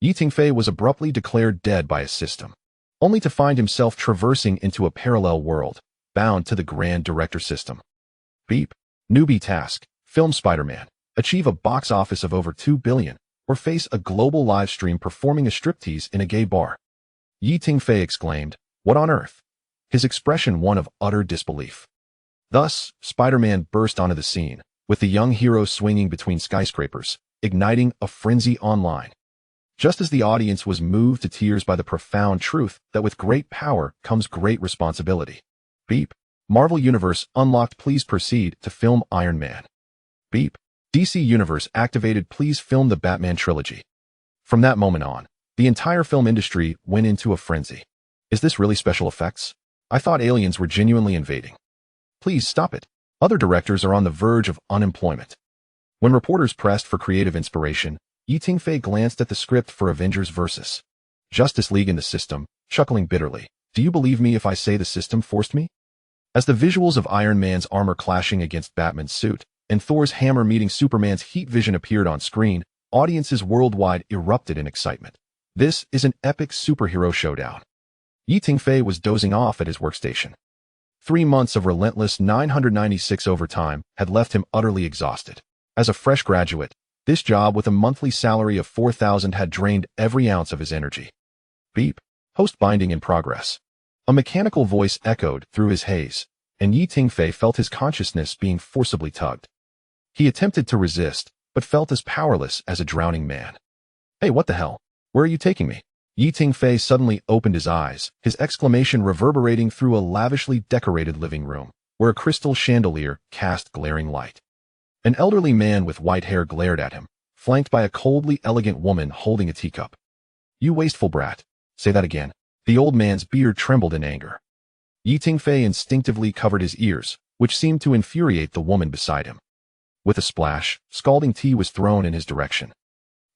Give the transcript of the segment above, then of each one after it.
Tingfei was abruptly declared dead by his system, only to find himself traversing into a parallel world, bound to the Grand Director system. Beep. Newbie task. Film Spider-Man. Achieve a box office of over 2 billion, or face a global live stream performing a striptease in a gay bar. Tingfei exclaimed, "What on earth?" His expression one of utter disbelief. Thus, Spider-Man burst onto the scene, with the young hero swinging between skyscrapers, igniting a frenzy online. Just as the audience was moved to tears by the profound truth that with great power comes great responsibility. Beep. Marvel Universe unlocked. Please proceed to film Iron Man. Beep. DC Universe activated. Please film the Batman trilogy. From that moment on, the entire film industry went into a frenzy. Is this really special effects? I thought aliens were genuinely invading. Please stop it. Other directors are on the verge of unemployment. When reporters pressed for creative inspiration, Tingfei glanced at the script for Avengers vs. Justice League in the system, chuckling bitterly. Do you believe me if I say the system forced me? As the visuals of Iron Man's armor clashing against Batman's suit, and Thor's hammer meeting Superman's heat vision appeared on screen, audiences worldwide erupted in excitement. This is an epic superhero showdown. Tingfei was dozing off at his workstation. 3 months of relentless 996 overtime had left him utterly exhausted. As a fresh graduate, this job with a monthly salary of 4,000 had drained every ounce of his energy. Beep. Host binding in progress. A mechanical voice echoed through his haze, and Tingfei felt his consciousness being forcibly tugged. He attempted to resist, but felt as powerless as a drowning man. Hey, what the hell? Where are you taking me? Tingfei suddenly opened his eyes, his exclamation reverberating through a lavishly decorated living room, where a crystal chandelier cast glaring light. An elderly man with white hair glared at him, flanked by a coldly elegant woman holding a teacup. You wasteful brat. Say that again. The old man's beard trembled in anger. Tingfei instinctively covered his ears, which seemed to infuriate the woman beside him. With a splash, scalding tea was thrown in his direction.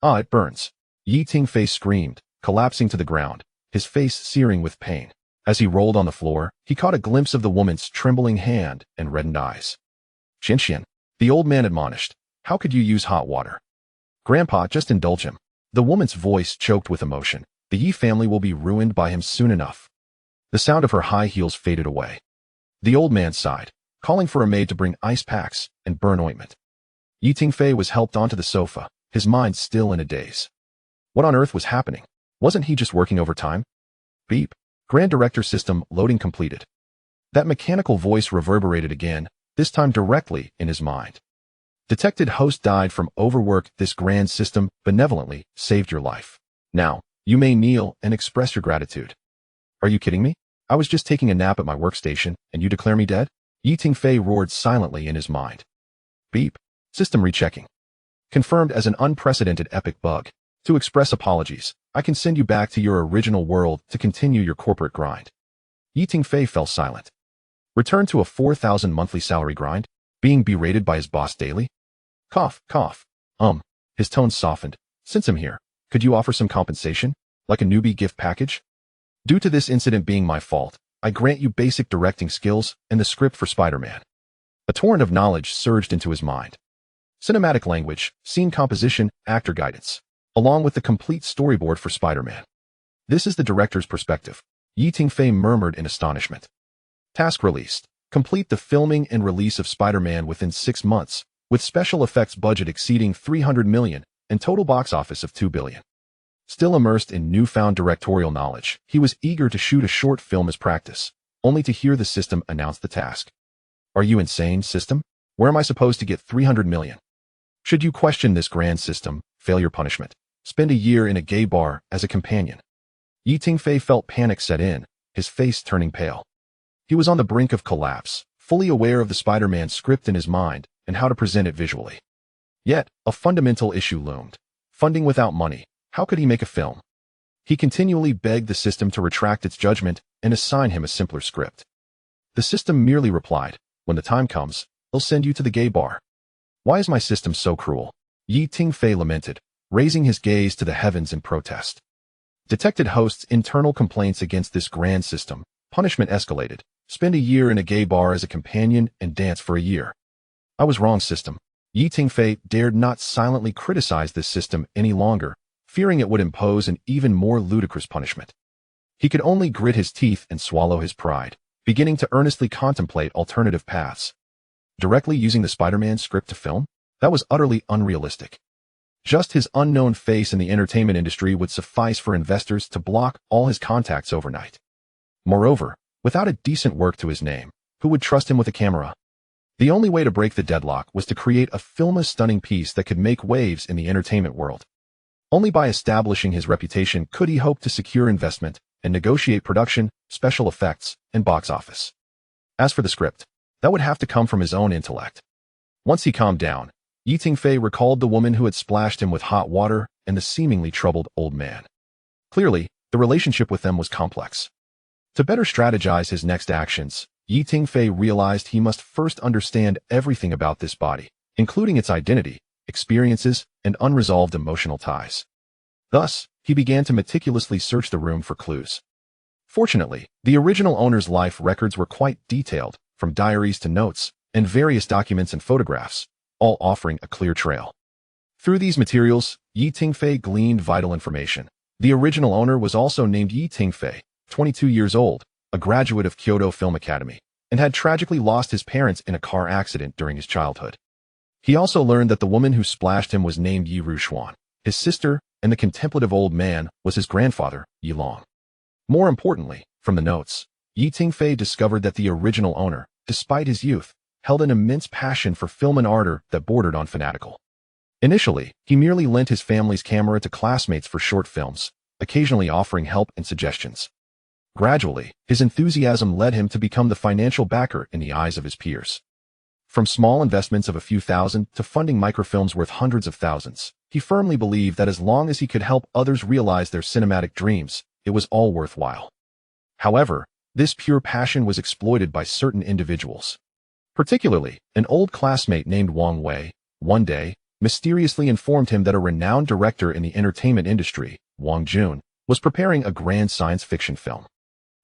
Ah, it burns. Tingfei screamed, collapsing to the ground, his face searing with pain. As he rolled on the floor, he caught a glimpse of the woman's trembling hand and reddened eyes. Xian, the old man admonished, how could you use hot water? Grandpa, just indulge him. The woman's voice choked with emotion. The Yi family will be ruined by him soon enough. The sound of her high heels faded away. The old man sighed, calling for a maid to bring ice packs and burn ointment. Tingfei was helped onto the sofa, his mind still in a daze. What on earth was happening? Wasn't he just working overtime? Beep. Grand Director system loading completed. That mechanical voice reverberated again, this time directly in his mind. Detected host died from overwork. This grand system benevolently saved your life. Now, you may kneel and express your gratitude. Are you kidding me? I was just taking a nap at my workstation, and you declare me dead? Tingfei roared silently in his mind. Beep. System rechecking. Confirmed as an unprecedented epic bug. To express apologies, I can send you back to your original world to continue your corporate grind. Tingfei fell silent. Return to a 4,000 monthly salary grind? Being berated by his boss daily? Cough, cough. His tone softened. Since I'm here, could you offer some compensation? Like a newbie gift package? Due to this incident being my fault, I grant you basic directing skills and the script for Spider-Man. A torrent of knowledge surged into his mind. Cinematic language, scene composition, actor guidance, along with the complete storyboard for Spider-Man. This is the director's perspective. Tingfei murmured in astonishment. Task released. Complete the filming and release of Spider-Man within 6 months, with special effects budget exceeding 300 million and total box office of 2 billion. Still immersed in newfound directorial knowledge, he was eager to shoot a short film as practice, only to hear the system announce the task. Are you insane, system? Where am I supposed to get 300 million? Should you question this grand system, failure punishment. Spend a year in a gay bar as a companion. Tingfei felt panic set in, his face turning pale. He was on the brink of collapse, fully aware of the Spider-Man script in his mind and how to present it visually. Yet, a fundamental issue loomed. Funding without money. How could he make a film? He continually begged the system to retract its judgment and assign him a simpler script. The system merely replied, when the time comes, I'll send you to the gay bar. Why is my system so cruel? Tingfei lamented, raising his gaze to the heavens in protest. Detected host's internal complaints against this grand system. Punishment escalated. Spend a year in a gay bar as a companion and dance for a year. I was wrong, system. Tingfei dared not silently criticize this system any longer, fearing it would impose an even more ludicrous punishment. He could only grit his teeth and swallow his pride, beginning to earnestly contemplate alternative paths. Directly using the Spider-Man script to film? That was utterly unrealistic. Just his unknown face in the entertainment industry would suffice for investors to block all his contacts overnight. Moreover, without a decent work to his name, who would trust him with a camera? The only way to break the deadlock was to create a film-stunning piece that could make waves in the entertainment world. Only by establishing his reputation could he hope to secure investment and negotiate production, special effects, and box office. As for the script, that would have to come from his own intellect. Once he calmed down, Tingfei recalled the woman who had splashed him with hot water and the seemingly troubled old man. Clearly, the relationship with them was complex. To better strategize his next actions, Tingfei realized he must first understand everything about this body, including its identity, experiences, and unresolved emotional ties. Thus, he began to meticulously search the room for clues. Fortunately, the original owner's life records were quite detailed, from diaries to notes, and various documents and photographs, all offering a clear trail. Through these materials, Tingfei gleaned vital information. The original owner was also named Tingfei, 22 years old, a graduate of Kyoto Film Academy, and had tragically lost his parents in a car accident during his childhood. He also learned that the woman who splashed him was named Yi Rushuan, his sister, and the contemplative old man was his grandfather, Yi Long. More importantly, from the notes, Tingfei discovered that the original owner, despite his youth, held an immense passion for film and ardor that bordered on fanatical. Initially, he merely lent his family's camera to classmates for short films, occasionally offering help and suggestions. Gradually, his enthusiasm led him to become the financial backer in the eyes of his peers. From small investments of a few thousand to funding microfilms worth hundreds of thousands, he firmly believed that as long as he could help others realize their cinematic dreams, it was all worthwhile. However, this pure passion was exploited by certain individuals. Particularly, an old classmate named Wang Wei, one day, mysteriously informed him that a renowned director in the entertainment industry, Wang Jun, was preparing a grand science fiction film.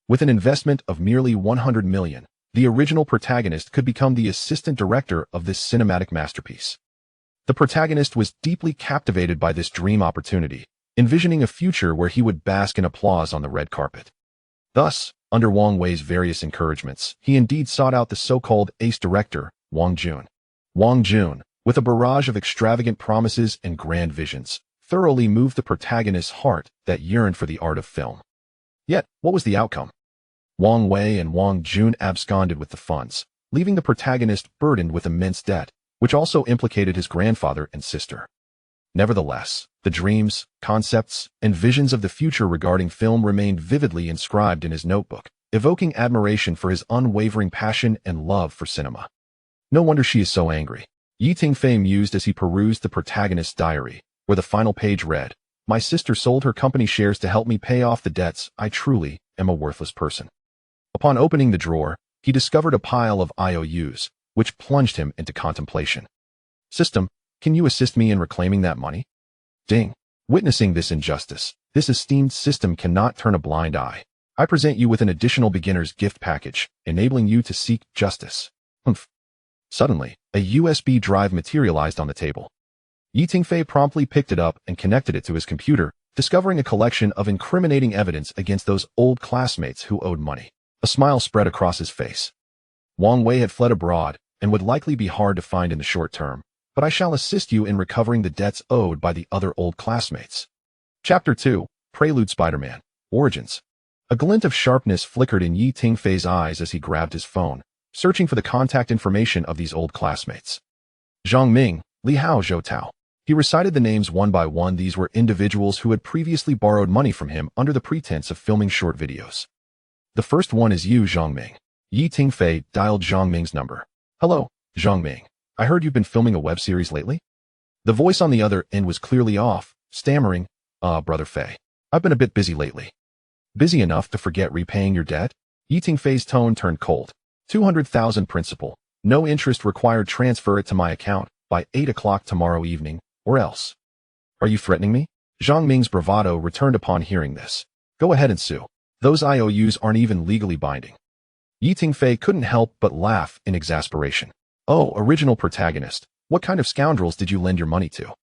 With an investment of merely 100 million, the original protagonist could become the assistant director of this cinematic masterpiece. The protagonist was deeply captivated by this dream opportunity, envisioning a future where he would bask in applause on the red carpet. Thus, under Wang Wei's various encouragements, he indeed sought out the so-called ace director, Wang Jun. Wang Jun, with a barrage of extravagant promises and grand visions, thoroughly moved the protagonist's heart that yearned for the art of film. Yet, what was the outcome? Wang Wei and Wang Jun absconded with the funds, leaving the protagonist burdened with immense debt, which also implicated his grandfather and sister. Nevertheless, the dreams, concepts, and visions of the future regarding film remained vividly inscribed in his notebook, evoking admiration for his unwavering passion and love for cinema. No wonder she is so angry. Tingfei mused as he perused the protagonist's diary, where the final page read, "My sister sold her company shares to help me pay off the debts. I truly am a worthless person." Upon opening the drawer, he discovered a pile of IOUs, which plunged him into contemplation. "System, can you assist me in reclaiming that money?" Ding. Witnessing this injustice, this esteemed system cannot turn a blind eye. I present you with an additional beginner's gift package, enabling you to seek justice. Humph. Suddenly, a USB drive materialized on the table. Tingfei promptly picked it up and connected it to his computer, discovering a collection of incriminating evidence against those old classmates who owed money. A smile spread across his face. Wang Wei had fled abroad and would likely be hard to find in the short term, but I shall assist you in recovering the debts owed by the other old classmates. Chapter 2, Prelude Spider-Man, Origins. A glint of sharpness flickered in Tingfei's eyes as he grabbed his phone, searching for the contact information of these old classmates. Zhang Ming, Li Hao Zhou Tao. He recited the names one by one. These were individuals who had previously borrowed money from him under the pretense of filming short videos. The first one is you, Zhang Ming. Tingfei dialed Zhang Ming's number. "Hello, Zhang Ming. I heard you've been filming a web series lately?" The voice on the other end was clearly off, stammering, Brother Fei. I've been a bit busy lately." "Busy enough to forget repaying your debt?" Tingfei's tone turned cold. 200,000 principal. No interest required. Transfer it to my account by 8 o'clock tomorrow evening, or else. "Are you threatening me?" Zhang Ming's bravado returned upon hearing this. "Go ahead and sue. Those IOUs aren't even legally binding." Tingfei couldn't help but laugh in exasperation. "Oh, original protagonist, what kind of scoundrels did you lend your money to?"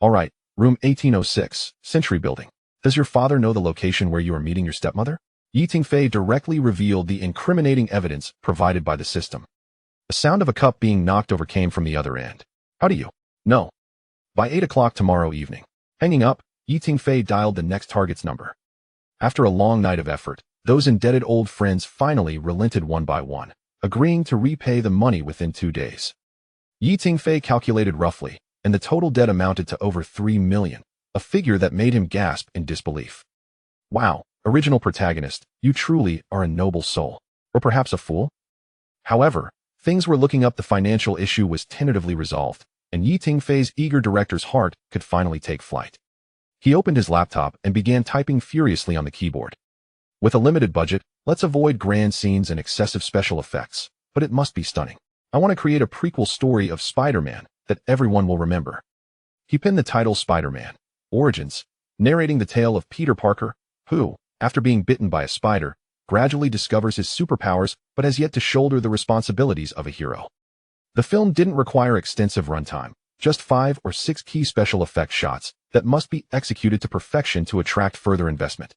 "All right, Room 1806, Century Building. Does your father know the location where you are meeting your stepmother? Tingfei directly revealed the incriminating evidence provided by the system. The sound of a cup being knocked over came from the other end. How do you know? By 8 o'clock tomorrow evening. Hanging up, Tingfei dialed the next target's number. After a long night of effort, those indebted old friends finally relented one by one, agreeing to repay the money within 2 days. Tingfei calculated roughly, and the total debt amounted to over 3 million, a figure that made him gasp in disbelief. Wow, original protagonist, you truly are a noble soul. Or perhaps a fool? However, things were looking up. The financial issue was tentatively resolved, and Tingfei's eager director's heart could finally take flight. He opened his laptop and began typing furiously on the keyboard. With a limited budget, let's avoid grand scenes and excessive special effects, but it must be stunning. I want to create a prequel story of Spider-Man that everyone will remember. He pinned the title Spider-Man Origins, narrating the tale of Peter Parker, who, after being bitten by a spider, gradually discovers his superpowers but has yet to shoulder the responsibilities of a hero. The film didn't require extensive runtime, just 5 or 6 key special effects shots that must be executed to perfection to attract further investment.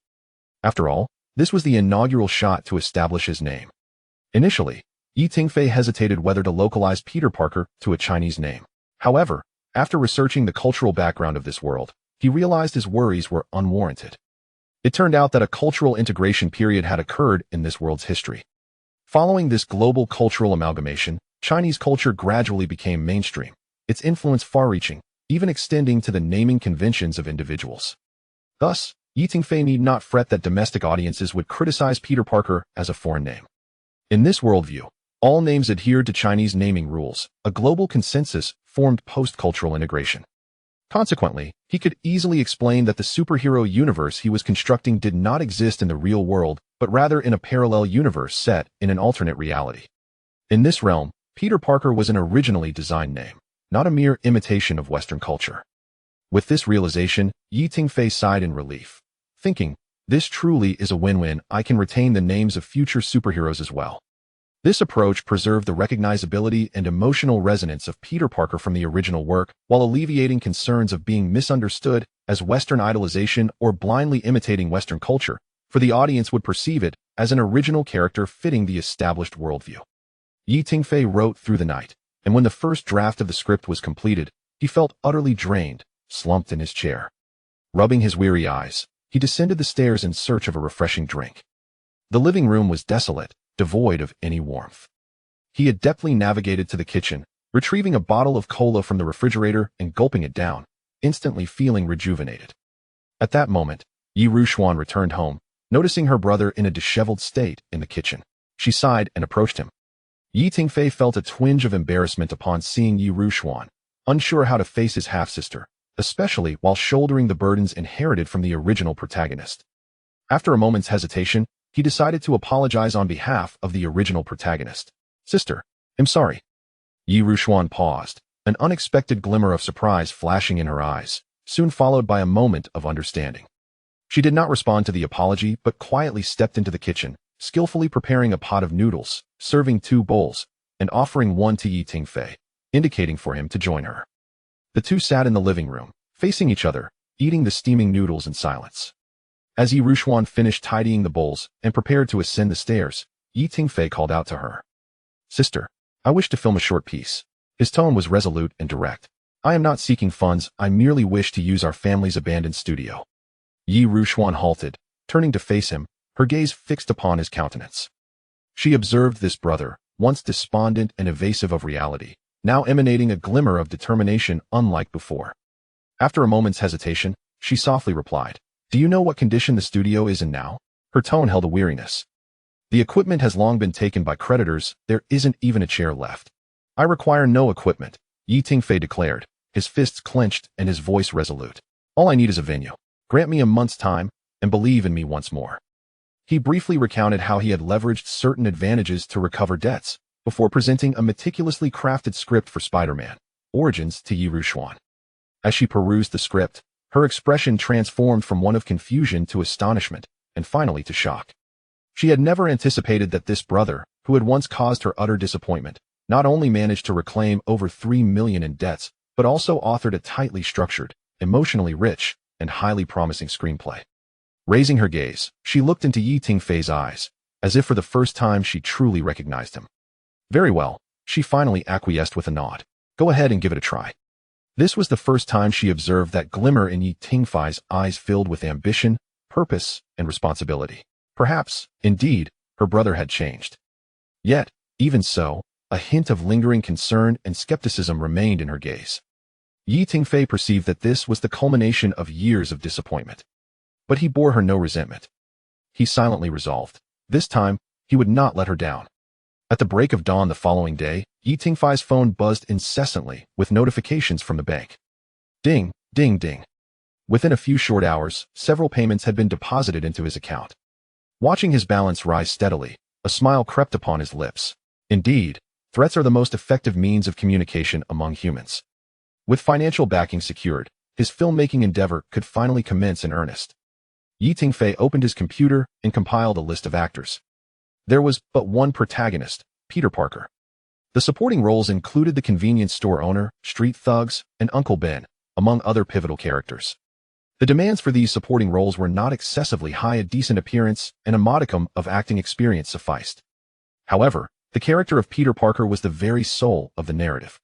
After all, this was the inaugural shot to establish his name. Initially, Tingfei hesitated whether to localize Peter Parker to a Chinese name. However, after researching the cultural background of this world, he realized his worries were unwarranted. It turned out that a cultural integration period had occurred in this world's history. Following this global cultural amalgamation, Chinese culture gradually became mainstream, its influence far-reaching, even extending to the naming conventions of individuals. Thus, Tingfei need not fret that domestic audiences would criticize Peter Parker as a foreign name. In this worldview, all names adhered to Chinese naming rules, a global consensus formed post-cultural integration. Consequently, he could easily explain that the superhero universe he was constructing did not exist in the real world, but rather in a parallel universe set in an alternate reality. In this realm, Peter Parker was an originally designed name, not a mere imitation of Western culture. With this realization, Tingfei sighed in relief, thinking, this truly is a win-win. I can retain the names of future superheroes as well. This approach preserved the recognizability and emotional resonance of Peter Parker from the original work, while alleviating concerns of being misunderstood as Western idolization or blindly imitating Western culture, for the audience would perceive it as an original character fitting the established worldview. Tingfei wrote through the night, and when the first draft of the script was completed, he felt utterly drained, slumped in his chair. Rubbing his weary eyes, he descended the stairs in search of a refreshing drink. The living room was desolate, devoid of any warmth. He adeptly navigated to the kitchen, retrieving a bottle of cola from the refrigerator and gulping it down, instantly feeling rejuvenated. At that moment, Yi Rushuan returned home, noticing her brother in a disheveled state in the kitchen. She sighed and approached him. Tingfei felt a twinge of embarrassment upon seeing Yi Rushuan, unsure how to face his half-sister, especially while shouldering the burdens inherited from the original protagonist. After a moment's hesitation, he decided to apologize on behalf of the original protagonist. Sister, I'm sorry. Yi Rushuan paused, an unexpected glimmer of surprise flashing in her eyes, soon followed by a moment of understanding. She did not respond to the apology but quietly stepped into the kitchen, skillfully preparing a pot of noodles, serving 2 bowls, and offering one to Tingfei, indicating for him to join her. The two sat in the living room, facing each other, eating the steaming noodles in silence. As Yi Rushuan finished tidying the bowls and prepared to ascend the stairs, Tingfei called out to her. Sister, I wish to film a short piece. His tone was resolute and direct. I am not seeking funds, I merely wish to use our family's abandoned studio. Yi Rushuan halted, turning to face him, her gaze fixed upon his countenance. She observed this brother, once despondent and evasive of reality, now emanating a glimmer of determination unlike before. After a moment's hesitation, she softly replied, Do you know what condition the studio is in now? Her tone held a weariness. The equipment has long been taken by creditors, there isn't even a chair left. I require no equipment, Tingfei declared, his fists clenched and his voice resolute. All I need is a venue. Grant me a month's time, and believe in me once more. He briefly recounted how he had leveraged certain advantages to recover debts, before presenting a meticulously crafted script for Spider-Man Origins to Yi Rushuan. As she perused the script, her expression transformed from one of confusion to astonishment, and finally to shock. She had never anticipated that this brother, who had once caused her utter disappointment, not only managed to reclaim over 3 million in debts, but also authored a tightly structured, emotionally rich, and highly promising screenplay. Raising her gaze, she looked into Tingfei's eyes, as if for the first time she truly recognized him. Very well, she finally acquiesced with a nod. Go ahead and give it a try. This was the first time she observed that glimmer in Tingfei's eyes filled with ambition, purpose, and responsibility. Perhaps, indeed, her brother had changed. Yet, even so, a hint of lingering concern and skepticism remained in her gaze. Tingfei perceived that this was the culmination of years of disappointment. But he bore her no resentment. He silently resolved. This time, he would not let her down. At the break of dawn the following day, Tingfei's phone buzzed incessantly with notifications from the bank. Ding, ding, ding. Within a few short hours, several payments had been deposited into his account. Watching his balance rise steadily, a smile crept upon his lips. Indeed, threats are the most effective means of communication among humans. With financial backing secured, his filmmaking endeavor could finally commence in earnest. Tingfei opened his computer and compiled a list of actors. There was but one protagonist, Peter Parker. The supporting roles included the convenience store owner, street thugs, and Uncle Ben, among other pivotal characters. The demands for these supporting roles were not excessively high. A decent appearance and a modicum of acting experience sufficed. However, the character of Peter Parker was the very soul of the narrative.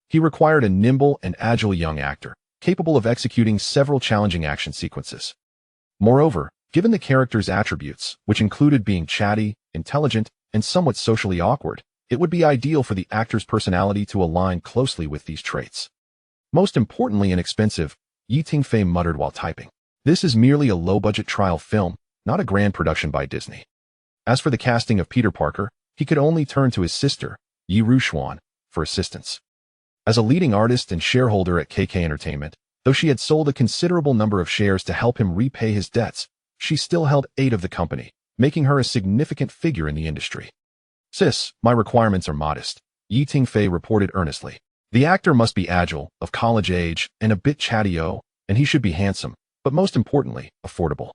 He required a nimble and agile young actor, capable of executing several challenging action sequences. Moreover, given the character's attributes, which included being chatty, intelligent, and somewhat socially awkward, it would be ideal for the actor's personality to align closely with these traits. Most importantly and expensive, Tingfei muttered while typing. This is merely a low-budget trial film, not a grand production by Disney. As for the casting of Peter Parker, he could only turn to his sister, Yi Ruxuan, for assistance. As a leading artist and shareholder at KK Entertainment, though she had sold a considerable number of shares to help him repay his debts, she still held 8 of the company, making her a significant figure in the industry. Sis, my requirements are modest, Tingfei reported earnestly. The actor must be agile, of college age, and a bit chatty-o, and he should be handsome, but most importantly, affordable.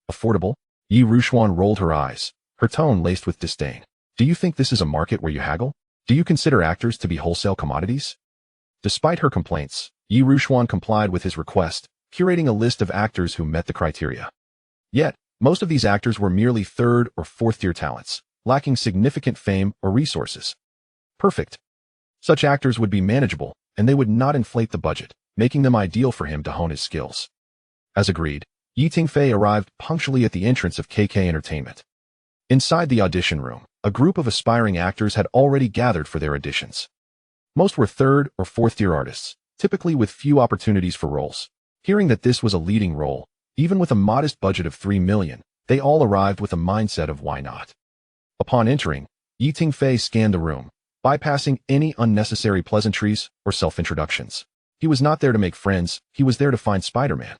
Affordable? Yi Ruxuan rolled her eyes, her tone laced with disdain. Do you think this is a market where you haggle? Do you consider actors to be wholesale commodities? Despite her complaints, Yi Ruxuan complied with his request, curating a list of actors who met the criteria. Yet, most of these actors were merely 3rd or 4th-tier talents, lacking significant fame or resources. Perfect. Such actors would be manageable, and they would not inflate the budget, making them ideal for him to hone his skills. As agreed, Tingfei arrived punctually at the entrance of KK Entertainment. Inside the audition room, a group of aspiring actors had already gathered for their auditions. Most were 3rd or 4th-tier artists, typically with few opportunities for roles. Hearing that this was a leading role, even with a modest budget of $3 million, they all arrived with a mindset of why not. Upon entering, Tingfei scanned the room, bypassing any unnecessary pleasantries or self-introductions. He was not there to make friends, he was there to find Spider-Man.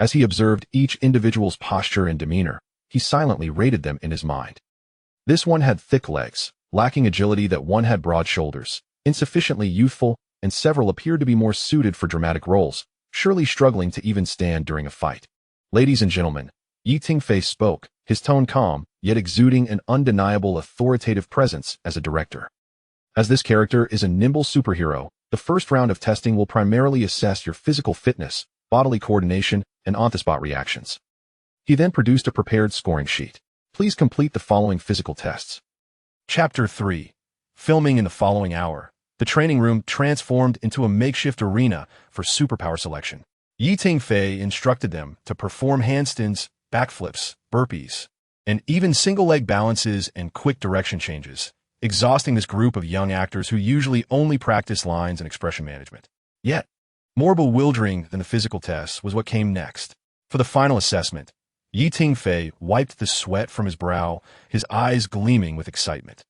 As he observed each individual's posture and demeanor, he silently rated them in his mind. This one had thick legs, lacking agility. That one had broad shoulders, insufficiently youthful, and several appeared to be more suited for dramatic roles, surely struggling to even stand during a fight. Ladies and gentlemen, Tingfei spoke, his tone calm, yet exuding an undeniable authoritative presence as a director. As this character is a nimble superhero, the first round of testing will primarily assess your physical fitness, bodily coordination, and on-the-spot reactions. He then produced a prepared scoring sheet. Please complete the following physical tests. Chapter 3. Filming in the following hour. The training room transformed into a makeshift arena for superpower selection. Tingfei instructed them to perform handstands, backflips, burpees, and even single-leg balances and quick direction changes, exhausting this group of young actors who usually only practice lines and expression management. Yet, more bewildering than the physical tests was what came next. For the final assessment, Tingfei wiped the sweat from his brow, his eyes gleaming with excitement.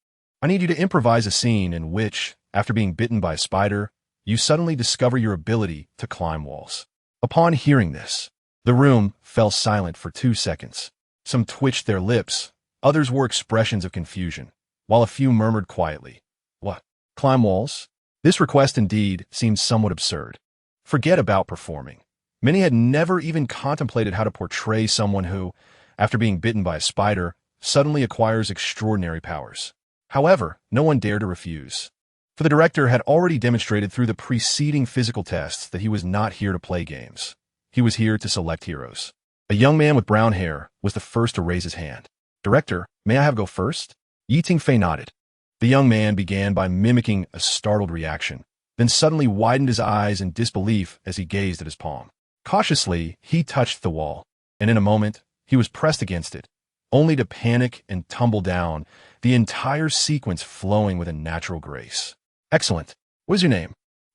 I need you to improvise a scene in which, after being bitten by a spider, you suddenly discover your ability to climb walls. Upon hearing this, the room fell silent for 2 seconds. Some twitched their lips, others wore expressions of confusion, while a few murmured quietly, "What? Climb walls?" This request indeed seemed somewhat absurd. Forget about performing. Many had never even contemplated how to portray someone who, after being bitten by a spider, suddenly acquires extraordinary powers. However, no one dared to refuse. For the director had already demonstrated through the preceding physical tests that he was not here to play games. He was here to select heroes. A young man with brown hair was the first to raise his hand. Director, may I have go first? Tingfei nodded. The young man began by mimicking a startled reaction, then suddenly widened his eyes in disbelief as he gazed at his palm. Cautiously, he touched the wall, and in a moment, he was pressed against it, only to panic and tumble down, the entire sequence flowing with a natural grace. Excellent. What is your name?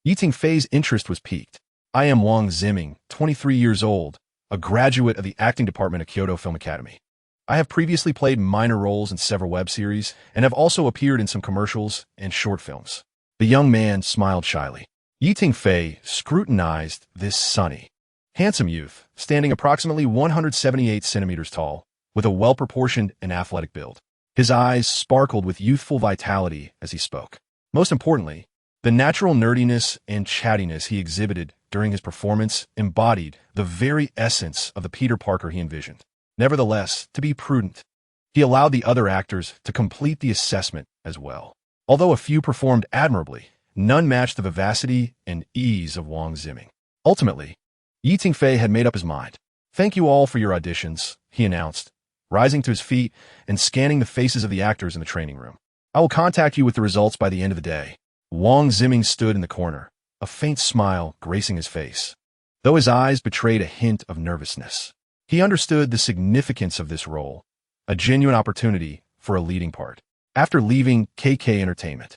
Tingfei's interest was piqued. I am Wang Ziming, 23 years old, a graduate of the acting department at Kyoto Film Academy. I have previously played minor roles in several web series and have also appeared in some commercials and short films. The young man smiled shyly. Tingfei scrutinized this sunny, handsome youth, standing approximately 178 centimeters tall, with a well-proportioned and athletic build. His eyes sparkled with youthful vitality as he spoke. Most importantly, the natural nerdiness and chattiness he exhibited during his performance embodied the very essence of the Peter Parker he envisioned. Nevertheless, to be prudent, he allowed the other actors to complete the assessment as well. Although a few performed admirably, none matched the vivacity and ease of Wang Ziming. Ultimately, Tingfei had made up his mind. Thank you all for your auditions, he announced, rising to his feet and scanning the faces of the actors in the training room. I will contact you with the results by the end of the day. Wang Ziming stood in the corner, a faint smile gracing his face, though his eyes betrayed a hint of nervousness. He understood the significance of this role, a genuine opportunity for a leading part. After leaving KK Entertainment,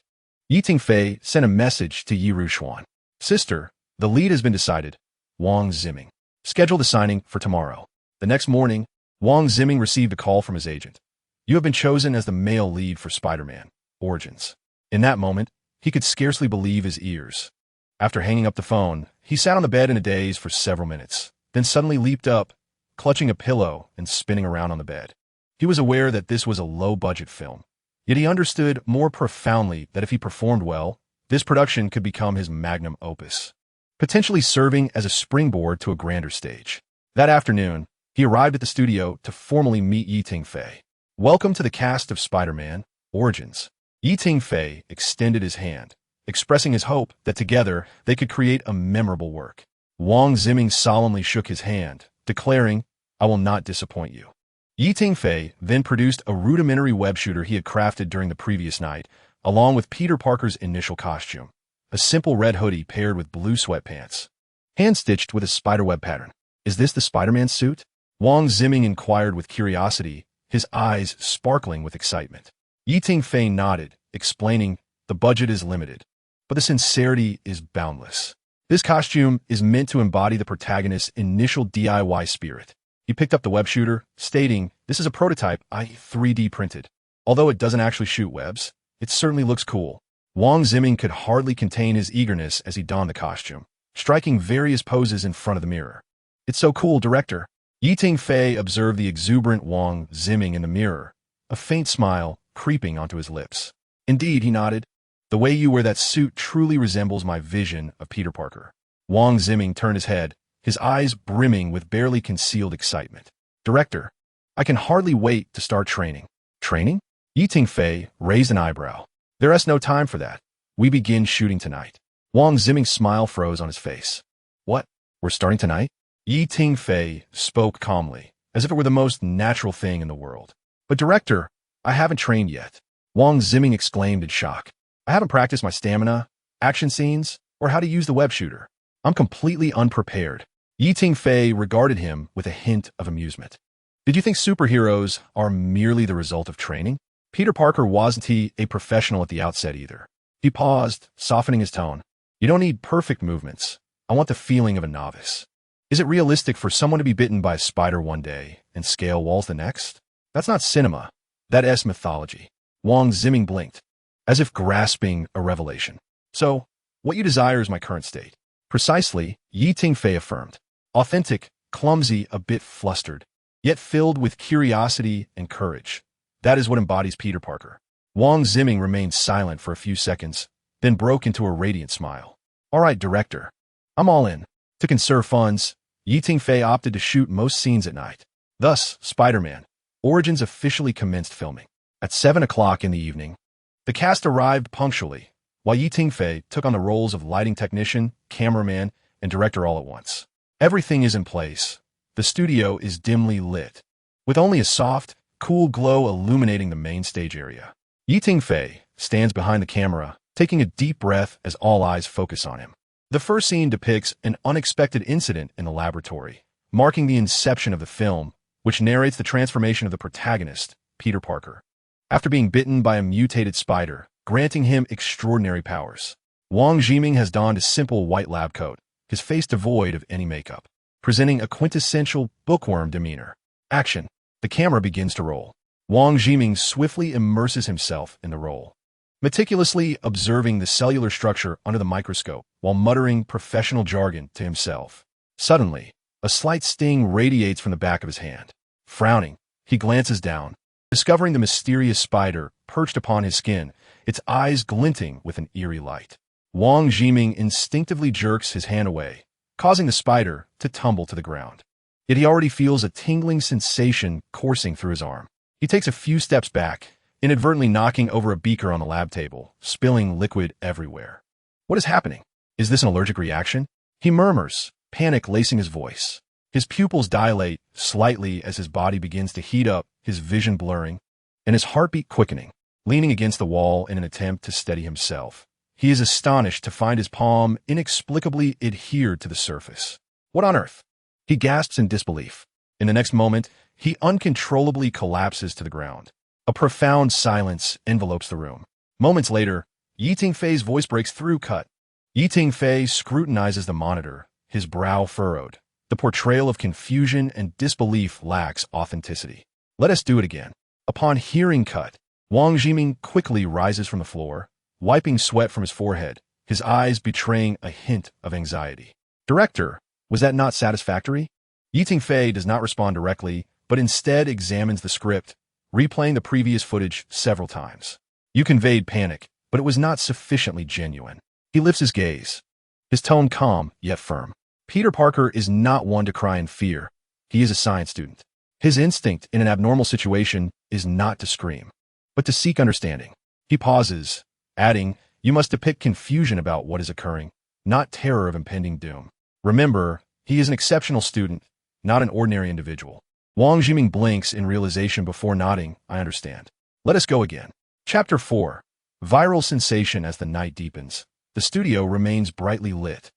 Tingfei sent a message to Yi Rushuan. Sister, the lead has been decided. Wang Ziming. Schedule the signing for tomorrow. The next morning, Wang Ziming received a call from his agent. You have been chosen as the male lead for Spider-Man Origins. In that moment, he could scarcely believe his ears. After hanging up the phone, he sat on the bed in a daze for several minutes, then suddenly leaped up, clutching a pillow and spinning around on the bed. He was aware that this was a low-budget film, yet he understood more profoundly that if he performed well, this production could become his magnum opus, potentially serving as a springboard to a grander stage. That afternoon, he arrived at the studio to formally meet Tingfei. Welcome to the cast of Spider-Man Origins. Tingfei extended his hand, expressing his hope that together they could create a memorable work. Wang Ziming solemnly shook his hand, declaring, I will not disappoint you. Tingfei then produced a rudimentary web shooter he had crafted during the previous night, along with Peter Parker's initial costume, a simple red hoodie paired with blue sweatpants, hand-stitched with a spiderweb pattern. Is this the Spider-Man suit? Wang Ziming inquired with curiosity, his eyes sparkling with excitement. Tingfei nodded, explaining, the budget is limited, but the sincerity is boundless. This costume is meant to embody the protagonist's initial DIY spirit. He picked up the web shooter, stating, this is a prototype I 3D printed. Although it doesn't actually shoot webs, it certainly looks cool. Wang Ziming could hardly contain his eagerness as he donned the costume, striking various poses in front of the mirror. It's so cool, director. Tingfei observed the exuberant Wang Ziming in the mirror, a faint smile creeping onto his lips. Indeed, he nodded. The way you wear that suit truly resembles my vision of Peter Parker. Wang Ziming turned his head, his eyes brimming with barely concealed excitement. Director, I can hardly wait to start training. Training? Tingfei raised an eyebrow. There is no time for that. We begin shooting tonight. Wang Ziming's smile froze on his face. What? We're starting tonight? Tingfei spoke calmly, as if it were the most natural thing in the world. But director, I haven't trained yet. Wang Ziming exclaimed in shock. I haven't practiced my stamina, action scenes, or how to use the web shooter. I'm completely unprepared. Tingfei regarded him with a hint of amusement. Did you think superheroes are merely the result of training? Peter Parker wasn't a professional at the outset either. He paused, softening his tone. You don't need perfect movements. I want the feeling of a novice. Is it realistic for someone to be bitten by a spider one day and scale walls the next? That's not cinema. That is mythology. Wang Ziming blinked, as if grasping a revelation. So, what you desire is my current state. Precisely, Tingfei affirmed. Authentic, clumsy, a bit flustered, yet filled with curiosity and courage. That is what embodies Peter Parker. Wang Ziming remained silent for a few seconds, then broke into a radiant smile. All right, director. I'm all in. To conserve funds, Tingfei opted to shoot most scenes at night. Thus, Spider-Man Origins officially commenced filming. At 7 o'clock in the evening, the cast arrived punctually, while Tingfei took on the roles of lighting technician, cameraman, and director all at once. Everything is in place. The studio is dimly lit, with only a soft, cool glow illuminating the main stage area. Tingfei stands behind the camera, taking a deep breath as all eyes focus on him. The first scene depicts an unexpected incident in the laboratory, marking the inception of the film, which narrates the transformation of the protagonist, Peter Parker, after being bitten by a mutated spider, granting him extraordinary powers. Wang Jiming has donned a simple white lab coat, his face devoid of any makeup, presenting a quintessential bookworm demeanor. Action. The camera begins to roll. Wang Jiming swiftly immerses himself in the role, meticulously observing the cellular structure under the microscope while muttering professional jargon to himself. Suddenly, a slight sting radiates from the back of his hand. Frowning, he glances down, discovering the mysterious spider perched upon his skin, its eyes glinting with an eerie light. Wang Jiming instinctively jerks his hand away, causing the spider to tumble to the ground. Yet he already feels a tingling sensation coursing through his arm. He takes a few steps back, inadvertently knocking over a beaker on the lab table, spilling liquid everywhere. What is happening? Is this an allergic reaction? He murmurs, panic lacing his voice. His pupils dilate slightly as his body begins to heat up, his vision blurring, and his heartbeat quickening. Leaning against the wall in an attempt to steady himself, he is astonished to find his palm inexplicably adhered to the surface. What on earth? He gasps in disbelief. In the next moment, he uncontrollably collapses to the ground. A profound silence envelopes the room. Moments later, Tingfei's voice breaks through. Cut. Tingfei scrutinizes the monitor, his brow furrowed. The portrayal of confusion and disbelief lacks authenticity. Let us do it again. Upon hearing cut, Wang Jiming quickly rises from the floor, wiping sweat from his forehead, his eyes betraying a hint of anxiety. Director, was that not satisfactory? Tingfei does not respond directly, but instead examines the script, replaying the previous footage several times. You conveyed panic, but it was not sufficiently genuine. He lifts his gaze, his tone calm yet firm. Peter Parker is not one to cry in fear. He is a science student. His instinct in an abnormal situation is not to scream, but to seek understanding. He pauses, adding, "You must depict confusion about what is occurring, not terror of impending doom. Remember, he is an exceptional student, not an ordinary individual." Wang Jiming blinks in realization before nodding, "I understand. Let us go again." Chapter 4. Viral sensation. As the night deepens, the studio remains brightly lit.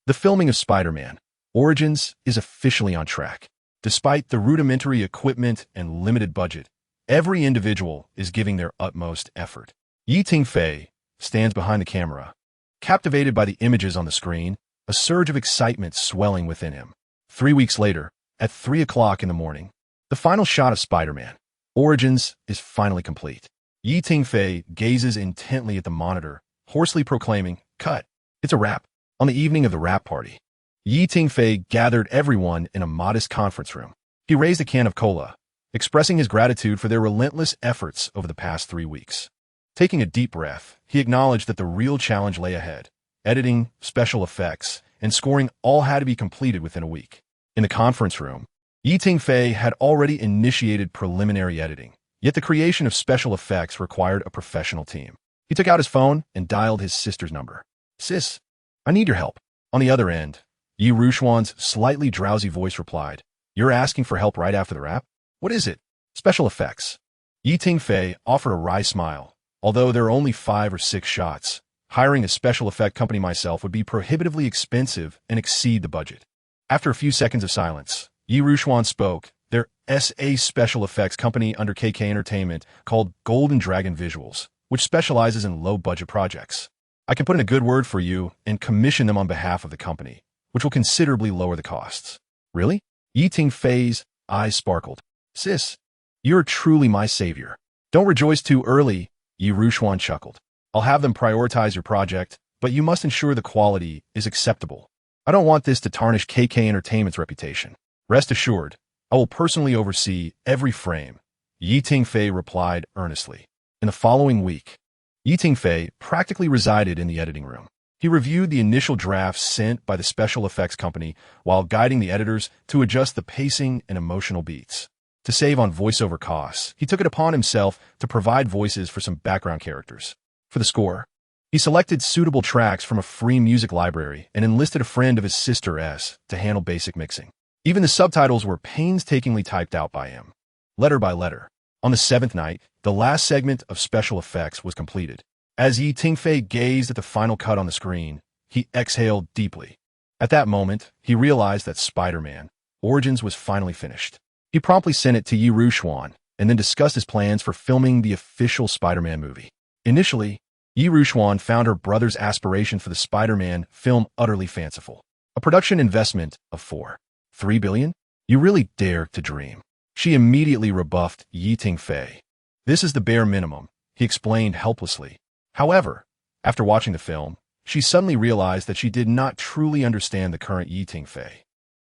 The filming of Spider-Man Origins is officially on track. Despite the rudimentary equipment and limited budget, every individual is giving their utmost effort. Tingfei stands behind the camera, captivated by the images on the screen, a surge of excitement swelling within him. 3 weeks later, at 3 o'clock in the morning, the final shot of Spider-Man Origins is finally complete. Tingfei gazes intently at the monitor, hoarsely proclaiming, "Cut! It's a wrap." On the evening of the wrap party, Tingfei gathered everyone in a modest conference room. He raised a can of cola, expressing his gratitude for their relentless efforts over the past 3 weeks. Taking a deep breath, he acknowledged that the real challenge lay ahead. Editing, special effects, and scoring all had to be completed within a week. In the conference room, Tingfei had already initiated preliminary editing, yet the creation of special effects required a professional team. He took out his phone and dialed his sister's number. "Sis, I need your help." On the other end, Yi Rushuan's slightly drowsy voice replied, "You're asking for help right after the wrap? What is it?" "Special effects." Tingfei offered a wry smile. Although there are only 5 or 6 shots, hiring a special effect company myself would be prohibitively expensive and exceed the budget. After a few seconds of silence, Yi Rushuan spoke. "Their SA special effects company under KK Entertainment called Golden Dragon Visuals, which specializes in low-budget projects. I can put in a good word for you and commission them on behalf of the company, which will considerably lower the costs." "Really?" Tingfei's eyes sparkled. "Sis, you're truly my savior." "Don't rejoice too early," Yi Rushuan chuckled. "I'll have them prioritize your project, but you must ensure the quality is acceptable. I don't want this to tarnish KK Entertainment's reputation. Rest assured, I will personally oversee every frame," Tingfei replied earnestly. In the following week, Tingfei practically resided in the editing room. He reviewed the initial drafts sent by the special effects company while guiding the editors to adjust the pacing and emotional beats. To save on voiceover costs, he took it upon himself to provide voices for some background characters. For the score, He selected suitable tracks from a free music library and enlisted a friend of his sister S to handle basic mixing. Even the subtitles were painstakingly typed out by him, letter by letter. On the seventh night, the last segment of special effects was completed. As Tingfei gazed at the final cut on the screen, he exhaled deeply. At that moment, he realized that Spider-Man Origins was finally finished. He promptly sent it to Yi Ruxuan and then discussed his plans for filming the official Spider-Man movie. Initially, Yi Ruxuan found her brother's aspiration for the Spider-Man film utterly fanciful. A production investment of $3 billion? You really dare to dream. She immediately rebuffed Yi Tingfei. This is the bare minimum, he explained helplessly. However, after watching the film, she suddenly realized that she did not truly understand the current Yi Tingfei.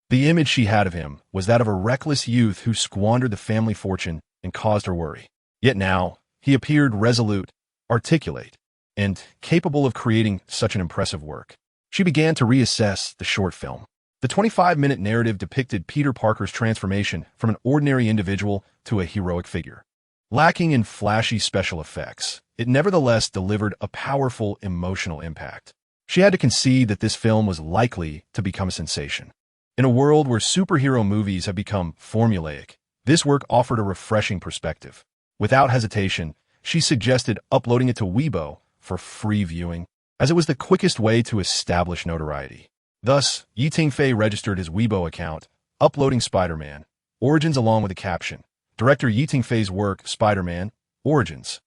The image she had of him was that of a reckless youth who squandered the family fortune and caused her worry. Yet now, he appeared resolute, articulate, and capable of creating such an impressive work. She began to reassess the short film. The 25-minute narrative depicted Peter Parker's transformation from an ordinary individual to a heroic figure. Lacking in flashy special effects, it nevertheless delivered a powerful emotional impact. She had to concede that this film was likely to become a sensation. In a world where superhero movies have become formulaic, this work offered a refreshing perspective. Without hesitation, she suggested uploading it to Weibo for free viewing, as it was the quickest way to establish notoriety. Thus, Yi Tingfei registered his Weibo account, uploading Spider-Man Origins along with a caption, Director Yi Tingfei's work, Spider-Man Origins.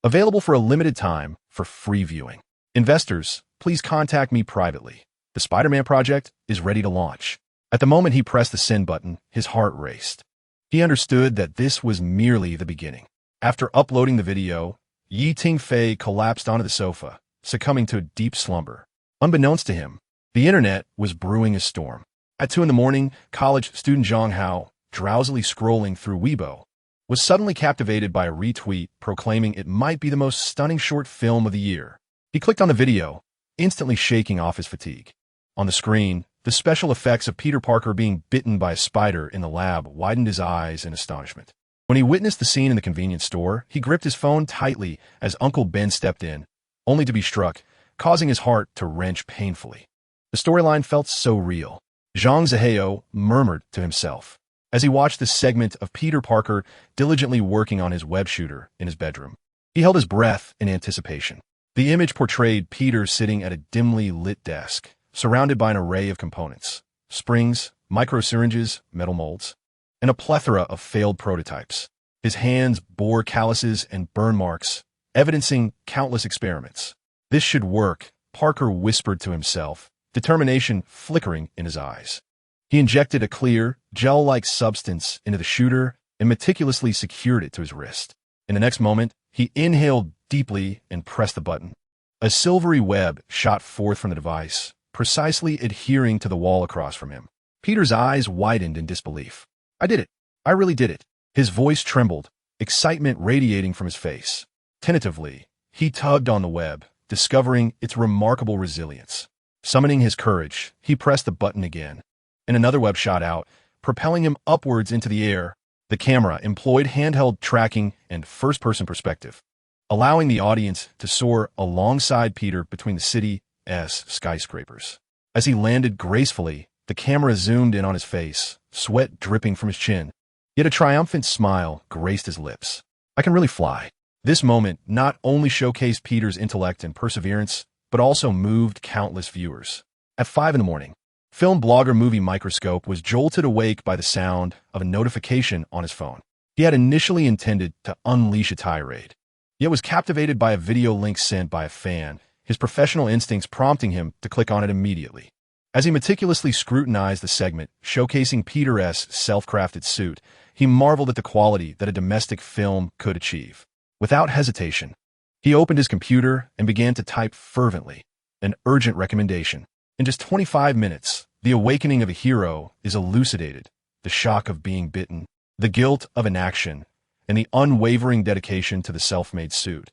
Available for a limited time for free viewing. Investors, please contact me privately. The Spider-Man project is ready to launch. At the moment he pressed the send button, his heart raced. He understood that this was merely the beginning. After uploading the video, Yi Tingfei collapsed onto the sofa, succumbing to a deep slumber. Unbeknownst to him, the internet was brewing a storm. At 2 a.m, college student Zhang Hao, drowsily scrolling through Weibo, was suddenly captivated by a retweet proclaiming it might be the most stunning short film of the year. He clicked on the video, instantly shaking off his fatigue. On the screen, the special effects of Peter Parker being bitten by a spider in the lab widened his eyes in astonishment. When he witnessed the scene in the convenience store, he gripped his phone tightly as Uncle Ben stepped in, only to be struck, causing his heart to wrench painfully. The storyline felt so real. Zhang Zihao murmured to himself as he watched this segment of Peter Parker diligently working on his web shooter in his bedroom. He held his breath in anticipation. The image portrayed Peter sitting at a dimly lit desk, surrounded by an array of components, springs, microsyringes, metal molds, and a plethora of failed prototypes. His hands bore calluses and burn marks, evidencing countless experiments. This should work, Parker whispered to himself, determination flickering in his eyes. He injected a clear, gel-like substance into the shooter and meticulously secured it to his wrist. In the next moment, he inhaled deeply and pressed the button. A silvery web shot forth from the device, precisely adhering to the wall across from him. Peter's eyes widened in disbelief. I did it. I really did it. His voice trembled, excitement radiating from his face. Tentatively, he tugged on the web, discovering its remarkable resilience. Summoning his courage, he pressed the button again, and another web shot out, propelling him upwards into the air. The camera employed handheld tracking and first-person perspective, allowing the audience to soar alongside Peter between the city's skyscrapers. As he landed gracefully, the camera zoomed in on his face, sweat dripping from his chin. Yet a triumphant smile graced his lips. I can really fly. This moment not only showcased Peter's intellect and perseverance, but also moved countless viewers. At 5 a.m, film blogger Movie Microscope was jolted awake by the sound of a notification on his phone. He had initially intended to unleash a tirade, yet was captivated by a video link sent by a fan, his professional instincts prompting him to click on it immediately. As he meticulously scrutinized the segment showcasing Peter's self-crafted suit, he marveled at the quality that a domestic film could achieve. Without hesitation, he opened his computer and began to type fervently, an urgent recommendation. In just 25 minutes, the awakening of a hero is elucidated, the shock of being bitten, the guilt of inaction, and the unwavering dedication to the self-made suit.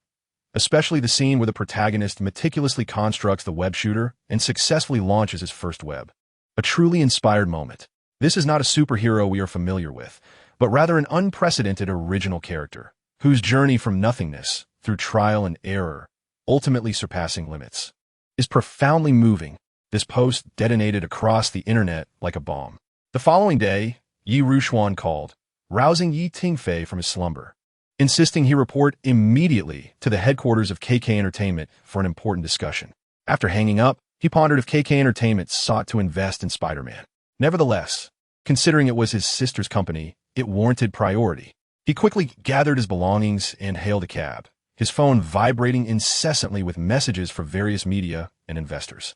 Especially the scene where the protagonist meticulously constructs the web shooter and successfully launches his first web. A truly inspired moment. This is not a superhero we are familiar with, but rather an unprecedented original character, whose journey from nothingness, through trial and error, ultimately surpassing limits, is profoundly moving. This post detonated across the internet like a bomb. The following day, Yi Rushuan called, rousing Yi Tingfei from his slumber, insisting he report immediately to the headquarters of KK Entertainment for an important discussion. After hanging up, he pondered if KK Entertainment sought to invest in Spider-Man. Nevertheless, considering it was his sister's company, it warranted priority. He quickly gathered his belongings and hailed a cab, his phone vibrating incessantly with messages from various media and investors.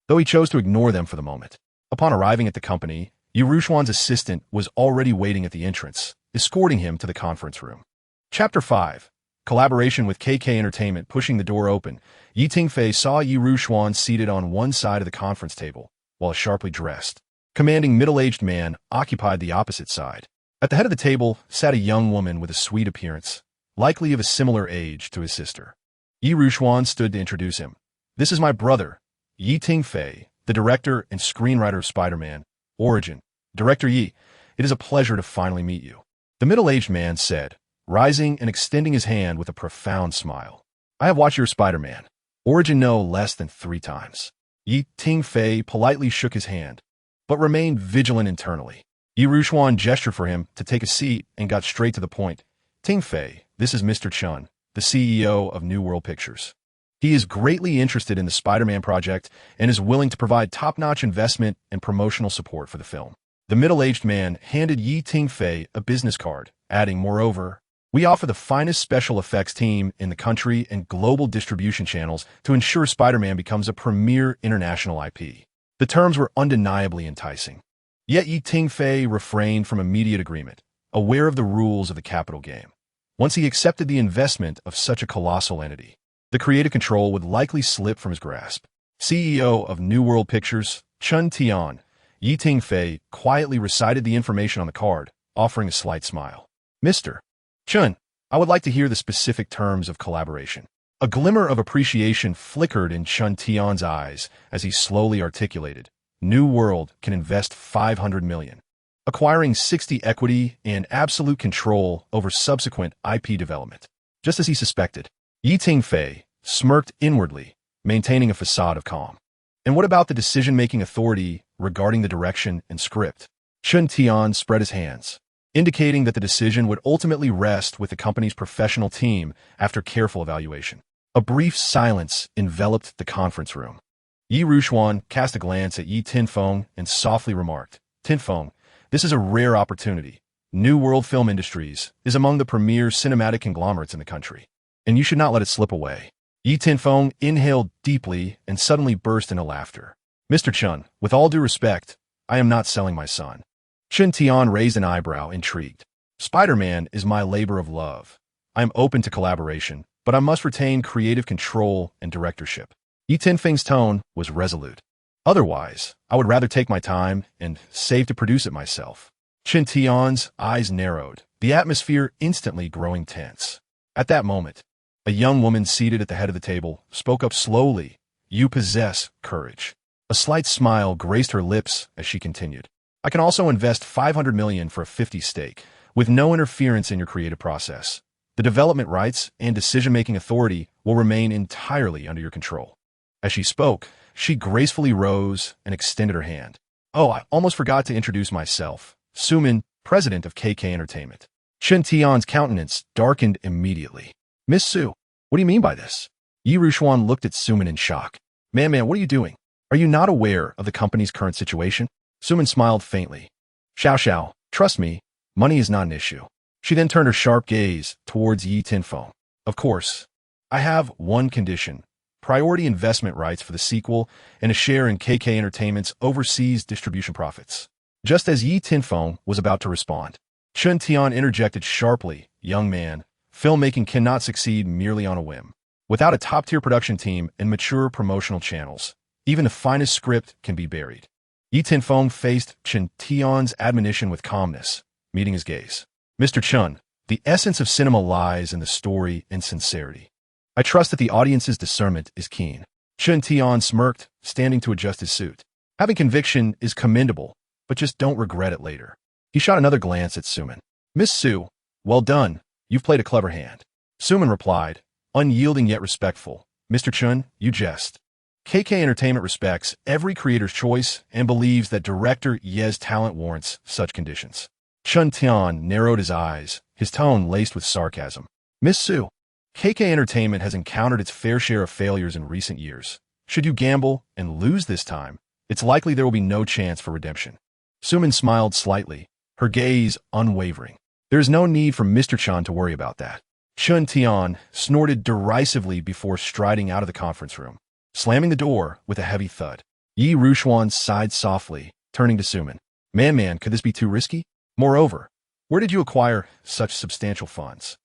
Though he chose to ignore them for the moment. Upon arriving at the company, Yi Rushuan's assistant was already waiting at the entrance, escorting him to the conference room. Chapter 5. Collaboration with KK Entertainment. Pushing the door open, Yi Tingfei saw Yi Rushuan seated on one side of the conference table, while a sharply dressed, commanding middle-aged man occupied the opposite side. At the head of the table sat a young woman with a sweet appearance, likely of a similar age to his sister. Yi Rushuan stood to introduce him. "This is my brother, Yi Tingfei, the director and screenwriter of Spider-Man Origin. Director Yi, it is a pleasure to finally meet you," the middle-aged man said, rising and extending his hand with a profound smile. "I have watched your Spider-Man Origin no less than 3 times. Yi Tingfei politely shook his hand, but remained vigilant internally. Yi Rushuan gestured for him to take a seat and got straight to the point. "Tingfei, this is Mr. Chun, the CEO of New World Pictures. He is greatly interested in the Spider-Man project and is willing to provide top-notch investment and promotional support for the film." The middle-aged man handed Yi Tingfei a business card, adding, "Moreover, we offer the finest special effects team in the country and global distribution channels to ensure Spider-Man becomes a premier international IP." The terms were undeniably enticing. Yet Yi Tingfei refrained from immediate agreement, aware of the rules of the capital game. Once he accepted the investment of such a colossal entity, the creative control would likely slip from his grasp. CEO of New World Pictures, Chun Tian, Yi Tingfei quietly recited the information on the card, offering a slight smile. "Mr. Chun, I would like to hear the specific terms of collaboration." A glimmer of appreciation flickered in Chun Tian's eyes as he slowly articulated, "New World can invest 500 million, acquiring 60 equity and absolute control over subsequent IP development." Just as he suspected, Yi Tingfei smirked inwardly, maintaining a facade of calm. "And what about the decision-making authority regarding the direction and script?" Chun Tian spread his hands, indicating that the decision would ultimately rest with the company's professional team after careful evaluation. A brief silence enveloped the conference room. Yi Rushuan cast a glance at Yi Tinfeng and softly remarked, "Tinfeng, this is a rare opportunity. New World Film Industries is among the premier cinematic conglomerates in the country, and you should not let it slip away." Yi Tinfeng inhaled deeply and suddenly burst into laughter. "Mr. Chun, with all due respect, I am not selling my son." Chun Tian raised an eyebrow, intrigued. "Spider-Man is my labor of love. I am open to collaboration, but I must retain creative control and directorship." Yi Tinfeng's tone was resolute. "Otherwise, I would rather take my time and save to produce it myself." Chun Tian's eyes narrowed, the atmosphere instantly growing tense. At that moment, a young woman seated at the head of the table spoke up slowly. "You possess courage." A slight smile graced her lips as she continued, "I can also invest 500 million for a 50 stake, with no interference in your creative process. The development rights and decision-making authority will remain entirely under your control." As she spoke, she gracefully rose and extended her hand. "Oh, I almost forgot to introduce myself. Suman, president of KK Entertainment." Chun Tian's countenance darkened immediately. "Miss Su, what do you mean by this?" Yi Rushuan looked at Suman in shock. Man, what are you doing? Are you not aware of the company's current situation?" Suman smiled faintly. Xiao, trust me, money is not an issue." She then turned her sharp gaze towards Yi Tinfeng. "Of course, I have one condition: priority investment rights for the sequel and a share in KK Entertainment's overseas distribution profits." Just as Yi Tinfeng was about to respond, Chun Tian interjected sharply, "Young man, filmmaking cannot succeed merely on a whim. Without a top-tier production team and mature promotional channels, even the finest script can be buried." Yi Tinfeng faced Chun Tian's admonition with calmness, meeting his gaze. "Mr. Chun, the essence of cinema lies in the story and sincerity. I trust that the audience's discernment is keen." Chun Tian smirked, standing to adjust his suit. "Having conviction is commendable, but just don't regret it later." He shot another glance at Suman. "Miss Su, well done. You've played a clever hand." Suman replied, unyielding yet respectful, Mr. Chun, you jest. KK Entertainment respects every creator's choice and believes that director Ye's talent warrants such conditions. Chun Tian narrowed his eyes, his tone laced with sarcasm. Miss Su, KK Entertainment has encountered its fair share of failures in recent years. Should you gamble and lose this time, it's likely there will be no chance for redemption. Suman smiled slightly, her gaze unwavering. There is no need for Mr. Chan to worry about that. Chun Tian snorted derisively before striding out of the conference room, slamming the door with a heavy thud. Yi Rushuan sighed softly, turning to Suman. Man, could this be too risky? Moreover, where did you acquire such substantial funds?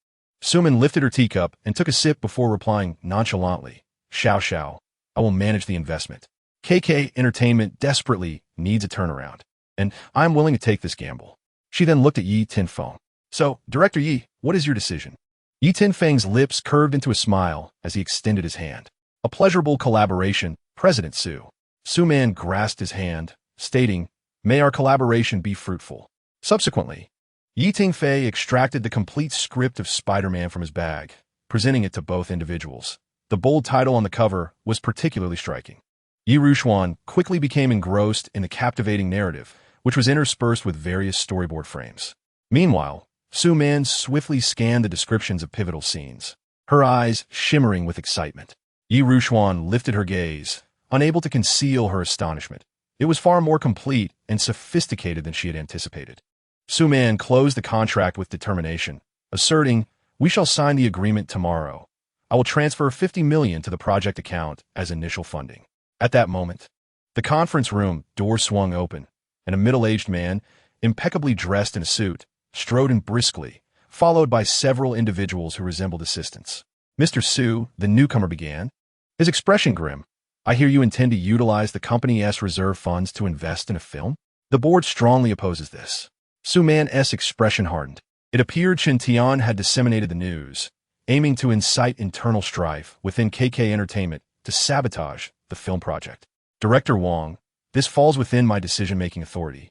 Suman lifted her teacup and took a sip before replying nonchalantly. Xiao, I will manage the investment. KK Entertainment desperately needs a turnaround, and I'm willing to take this gamble. She then looked at Yi Tinfeng. So, Director Yi, what is your decision? Yi Tinfeng's lips curved into a smile as he extended his hand. A pleasurable collaboration, President Su. Suman grasped his hand, stating, May our collaboration be fruitful. Subsequently, Yi Tingfei extracted the complete script of Spider-Man from his bag, presenting it to both individuals. The bold title on the cover was particularly striking. Yi Rushuan quickly became engrossed in the captivating narrative, which was interspersed with various storyboard frames. Meanwhile, Suman swiftly scanned the descriptions of pivotal scenes, her eyes shimmering with excitement. Yi Rushuan lifted her gaze, unable to conceal her astonishment. It was far more complete and sophisticated than she had anticipated. Suman closed the contract with determination, asserting, We shall sign the agreement tomorrow. I will transfer $50 million to the project account as initial funding. At that moment, the conference room door swung open, and a middle-aged man, impeccably dressed in a suit, strode in briskly, followed by several individuals who resembled assistants. Mr. Su, the newcomer began, his expression grim. I hear you intend to utilize the company's reserve funds to invest in a film? The board strongly opposes this. Suman's expression hardened. It appeared Chen Tian had disseminated the news, aiming to incite internal strife within KK Entertainment to sabotage the film project. Director Wong, this falls within my decision-making authority.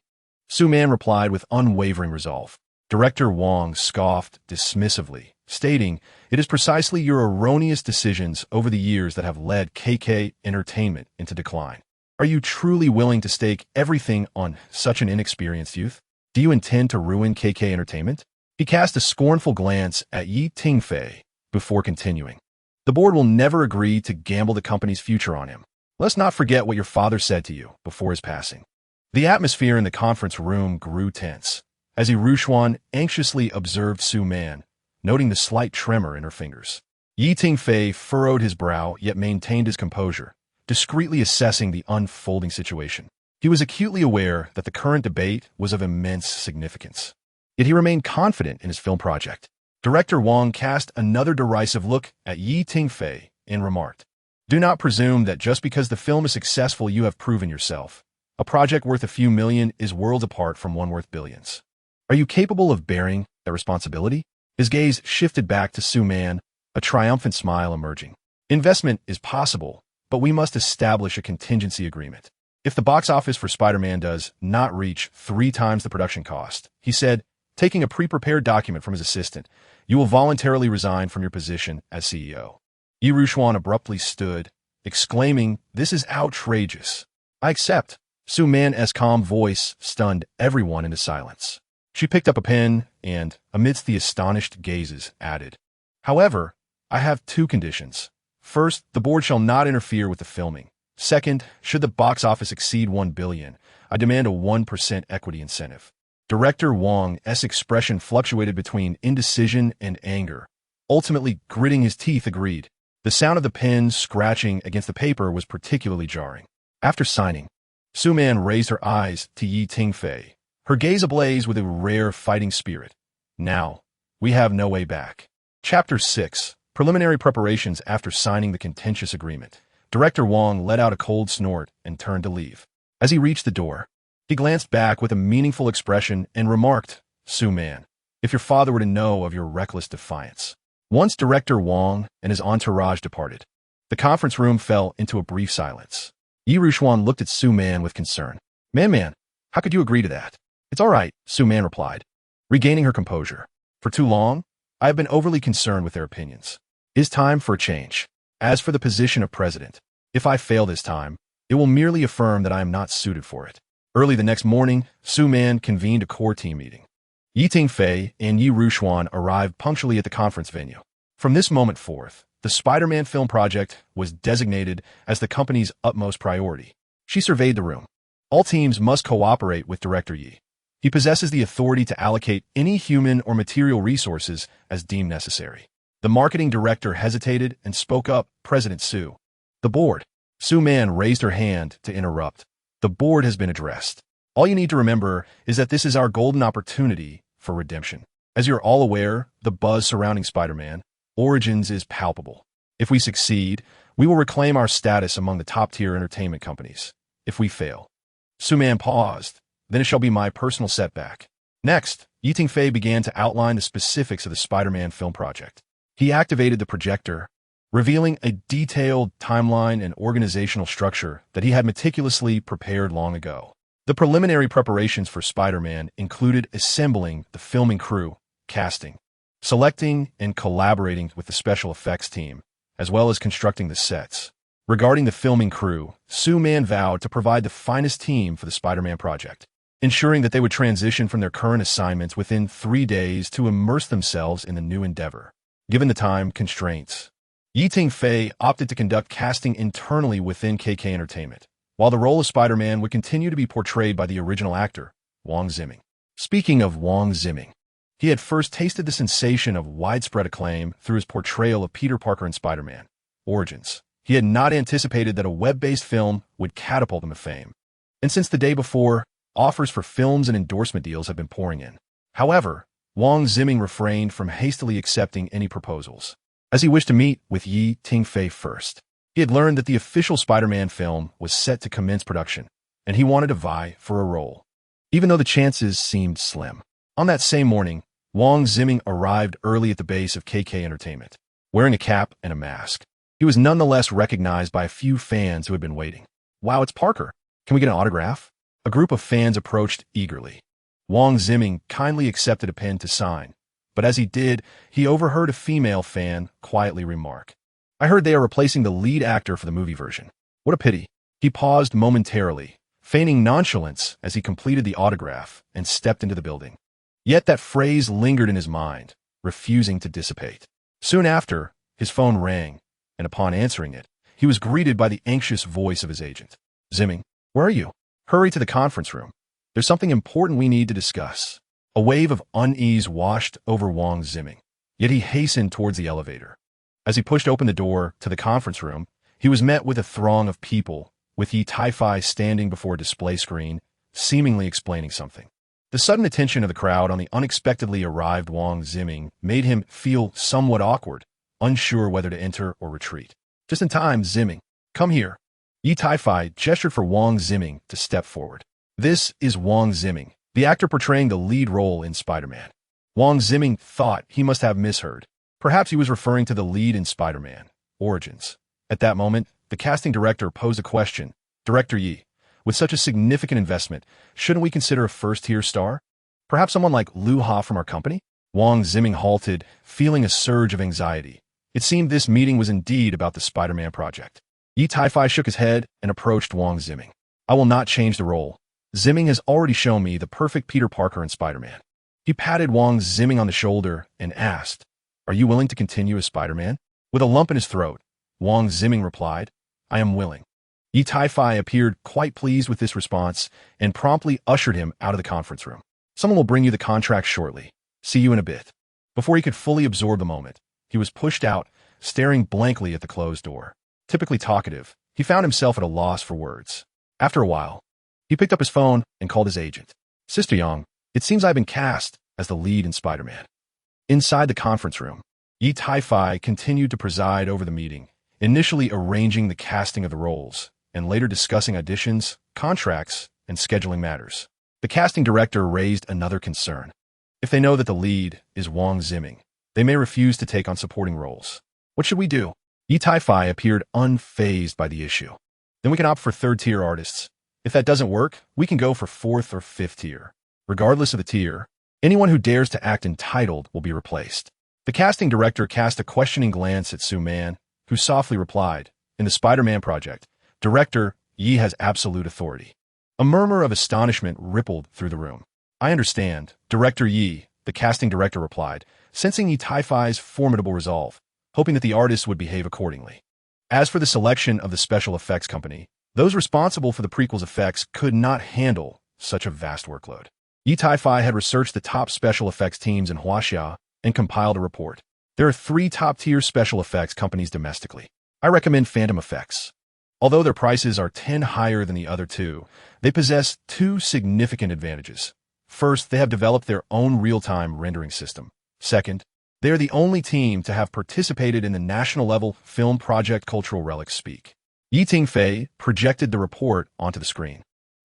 Suman replied with unwavering resolve. Director Wong scoffed dismissively, stating, It is precisely your erroneous decisions over the years that have led KK Entertainment into decline. Are you truly willing to stake everything on such an inexperienced youth? Do you intend to ruin KK Entertainment? He cast a scornful glance at Yi Tingfei before continuing. The board will never agree to gamble the company's future on him. Let's not forget what your father said to you before his passing. The atmosphere in the conference room grew tense, as Yi Rushuan anxiously observed Suman, noting the slight tremor in her fingers. Yi Tingfei furrowed his brow yet maintained his composure, discreetly assessing the unfolding situation. He was acutely aware that the current debate was of immense significance. Yet he remained confident in his film project. Director Wong cast another derisive look at Yi Tingfei and remarked, Do not presume that just because the film is successful you have proven yourself. A project worth a few million is worlds apart from one worth billions. Are you capable of bearing that responsibility? His gaze shifted back to Suman, a triumphant smile emerging. Investment is possible, but we must establish a contingency agreement. If the box office for Spider-Man does not reach 3 times the production cost, he said, taking a pre-prepared document from his assistant, you will voluntarily resign from your position as CEO. Yi Rushuan abruptly stood, exclaiming, This is outrageous. I accept. Suman's calm voice stunned everyone into silence. She picked up a pen and, amidst the astonished gazes, added, However, I have 2 conditions. First, the board shall not interfere with the filming. Second, should the box office exceed $1 billion, I demand a 1% equity incentive. Director Wong's expression fluctuated between indecision and anger. Ultimately, gritting his teeth, agreed. The sound of the pen scratching against the paper was particularly jarring. After signing, Suman raised her eyes to Yi Tingfei, her gaze ablaze with a rare fighting spirit. Now, we have no way back. Chapter 6. Preliminary preparations after signing the contentious agreement. Director Wong let out a cold snort and turned to leave. As he reached the door, he glanced back with a meaningful expression and remarked, Suman, if your father were to know of your reckless defiance. Once Director Wong and his entourage departed, the conference room fell into a brief silence. Yi Rushuan looked at Suman with concern. Man, how could you agree to that? It's all right, Suman replied, regaining her composure. For too long, I have been overly concerned with their opinions. It is time for a change. As for the position of president, if I fail this time, it will merely affirm that I am not suited for it. Early the next morning, Su Man convened a core team meeting. Tingfei and Yi Rushuan arrived punctually at the conference venue. From this moment forth, the Spider-Man film project was designated as the company's utmost priority. She surveyed the room. All teams must cooperate with Director Yi. He possesses the authority to allocate any human or material resources as deemed necessary. The marketing director hesitated and spoke up, President Su. The board. Su Man raised her hand to interrupt. The board has been addressed. All you need to remember is that this is our golden opportunity for redemption. As you're all aware, the buzz surrounding Spider-Man Origins is palpable. If we succeed, we will reclaim our status among the top-tier entertainment companies. If we fail. Su Man paused. Then it shall be my personal setback. Next, Tingfei began to outline the specifics of the Spider-Man film project. He activated the projector, revealing a detailed timeline and organizational structure that he had meticulously prepared long ago. The preliminary preparations for Spider-Man included assembling the filming crew, casting, selecting and collaborating with the special effects team, as well as constructing the sets. Regarding the filming crew, Su Man vowed to provide the finest team for the Spider-Man project, ensuring that they would transition from their current assignments within 3 days to immerse themselves in the new endeavor. Given the time constraints, Tingfei opted to conduct casting internally within KK Entertainment, while the role of Spider-Man would continue to be portrayed by the original actor, Wang Ziming. Speaking of Wang Ziming, he had first tasted the sensation of widespread acclaim through his portrayal of Peter Parker in Spider-Man Origins. He had not anticipated that a web-based film would catapult him to fame. And since the day before, offers for films and endorsement deals have been pouring in. However, Wang Ziming refrained from hastily accepting any proposals, as he wished to meet with Yi Tingfei first. He had learned that the official Spider-Man film was set to commence production, and he wanted to vie for a role, even though the chances seemed slim. On that same morning, Wang Ziming arrived early at the base of KK Entertainment, wearing a cap and a mask. He was nonetheless recognized by a few fans who had been waiting. "Wow, it's Parker. Can we get an autograph?" A group of fans approached eagerly. Wang Ziming kindly accepted a pen to sign, but as he did, he overheard a female fan quietly remark, "I heard they are replacing the lead actor for the movie version. What a pity." He paused momentarily, feigning nonchalance as he completed the autograph and stepped into the building. Yet that phrase lingered in his mind, refusing to dissipate. Soon after, his phone rang, and upon answering it, he was greeted by the anxious voice of his agent. "Ziming, where are you? Hurry to the conference room. There's something important we need to discuss." A wave of unease washed over Wang Ziming, yet he hastened towards the elevator. As he pushed open the door to the conference room, he was met with a throng of people, with Tingfei standing before a display screen, seemingly explaining something. The sudden attention of the crowd on the unexpectedly arrived Wang Ziming made him feel somewhat awkward, unsure whether to enter or retreat. "Just in time, Ziming. Come here." Tingfei gestured for Wang Ziming to step forward. "This is Wang Ziming, the actor portraying the lead role in Spider-Man." Wang Ziming thought he must have misheard. Perhaps he was referring to the lead in Spider-Man Origins. At that moment, the casting director posed a question. "Director Yi, with such a significant investment, shouldn't we consider a first-tier star? Perhaps someone like Lu Ha from our company?" Wang Ziming halted, feeling a surge of anxiety. It seemed this meeting was indeed about the Spider-Man project. Tingfei shook his head and approached Wang Ziming. "I will not change the role. Ziming has already shown me the perfect Peter Parker in Spider-Man." He patted Wang Ziming on the shoulder and asked, "Are you willing to continue as Spider-Man?" With a lump in his throat, Wang Ziming replied, "I am willing." Tingfei appeared quite pleased with this response and promptly ushered him out of the conference room. "Someone will bring you the contract shortly. See you in a bit." Before he could fully absorb the moment, he was pushed out, staring blankly at the closed door. Typically talkative, he found himself at a loss for words. After a while, he picked up his phone and called his agent. "Sister Yang, it seems I've been cast as the lead in Spider-Man." Inside the conference room, Tingfei continued to preside over the meeting, initially arranging the casting of the roles, and later discussing auditions, contracts, and scheduling matters. The casting director raised another concern. If they know that the lead is Wang Ziming, they may refuse to take on supporting roles. "What should we do?" Tingfei appeared unfazed by the issue. "Then we can opt for third-tier artists. If that doesn't work, we can go for fourth or fifth tier. Regardless of the tier, anyone who dares to act entitled will be replaced." The casting director cast a questioning glance at Su Man, who softly replied, "In the Spider-Man project, Director Yi has absolute authority." A murmur of astonishment rippled through the room. "I understand, Director Yi," the casting director replied, sensing Yi Tingfei's formidable resolve, hoping that the artists would behave accordingly. As for the selection of the special effects company, those responsible for the prequel's effects could not handle such a vast workload. Yi Tingfei had researched the top special effects teams in Huaxia and compiled a report. There are 3 top-tier special effects companies domestically. I recommend Phantom Effects. Although their prices are 10 higher than the other 2, they possess 2 significant advantages. First, they have developed their own real-time rendering system. Second, they are the only team to have participated in the national-level film project Cultural Relics Speak. Yi Tingfei projected the report onto the screen,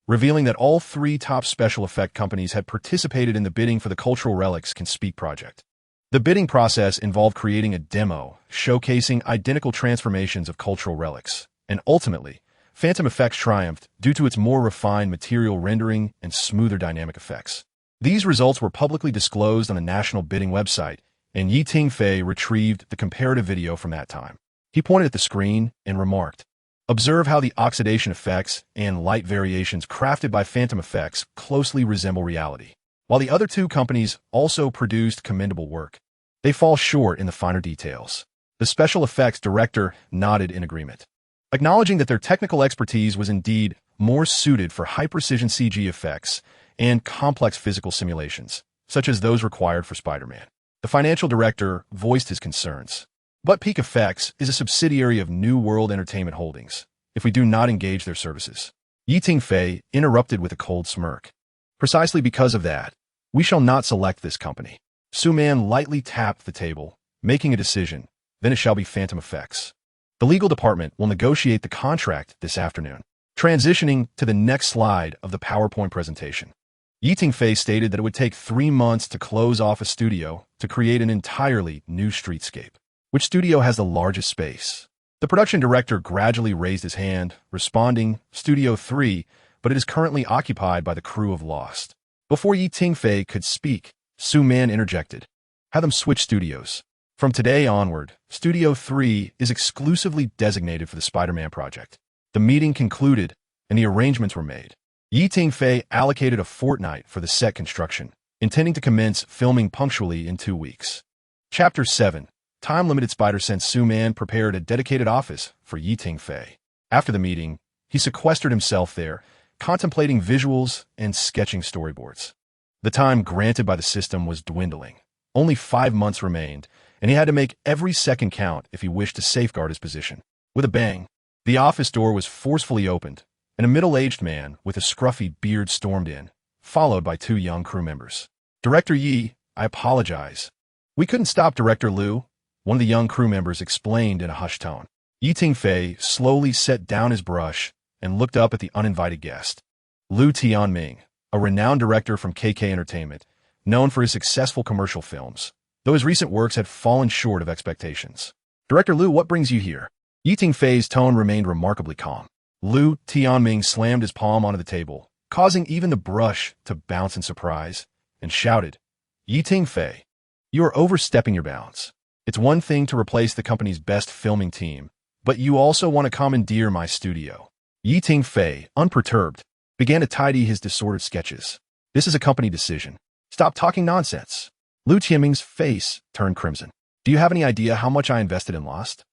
revealing that all 3 top special effect companies had participated in the bidding for the Cultural Relics Can Speak project. The bidding process involved creating a demo showcasing identical transformations of cultural relics, and ultimately, Phantom Effects triumphed due to its more refined material rendering and smoother dynamic effects. These results were publicly disclosed on the national bidding website, and Yi Tingfei retrieved the comparative video from that time. He pointed at the screen and remarked, "Observe how the oxidation effects and light variations crafted by Phantom Effects closely resemble reality. While the other 2 companies also produced commendable work, they fall short in the finer details." The special effects director nodded in agreement, acknowledging that their technical expertise was indeed more suited for high-precision CG effects and complex physical simulations, such as those required for Spider-Man. The financial director voiced his concerns. "But Peak Effects is a subsidiary of New World Entertainment Holdings. If we do not engage their services..." Yi Tingfei interrupted with a cold smirk. "Precisely because of that, we shall not select this company." Su Man lightly tapped the table, making a decision. "Then it shall be Phantom Effects. The legal department will negotiate the contract this afternoon." Transitioning to the next slide of the PowerPoint presentation, Yi Tingfei stated that it would take 3 months to close off a studio to create an entirely new streetscape. Which studio has the largest space? The production director gradually raised his hand, responding, "Studio 3, but it is currently occupied by the crew of Lost." Before Yi Tingfei could speak, Su Man interjected, "Have them switch studios. From today onward, Studio 3 is exclusively designated for the Spider-Man project." The meeting concluded, and the arrangements were made. Yi Tingfei allocated a fortnight for the set construction, intending to commence filming punctually in 2 weeks. Chapter 7. Time-limited Spider-Sense. Su Man prepared a dedicated office for Yi Tingfei. After the meeting, he sequestered himself there, contemplating visuals and sketching storyboards. The time granted by the system was dwindling. Only 5 months remained, and he had to make every second count if he wished to safeguard his position. With a bang, the office door was forcefully opened, and a middle-aged man with a scruffy beard stormed in, followed by 2 young crew members. "Director Yi, I apologize. We couldn't stop Director Liu," one of the young crew members explained in a hushed tone. Yi Tingfei slowly set down his brush and looked up at the uninvited guest. Liu Tianming, a renowned director from KK Entertainment, known for his successful commercial films, though his recent works had fallen short of expectations. "Director Liu, what brings you here?" Yi Tingfei's tone remained remarkably calm. Liu Tianming slammed his palm onto the table, causing even the brush to bounce in surprise, and shouted, "Yi Tingfei, you are overstepping your bounds. It's one thing to replace the company's best filming team, but you also want to commandeer my studio." Yi Tingfei, unperturbed, began to tidy his disordered sketches. "This is a company decision. Stop talking nonsense." Liu Tianming's face turned crimson. "Do you have any idea how much I invested in Lost?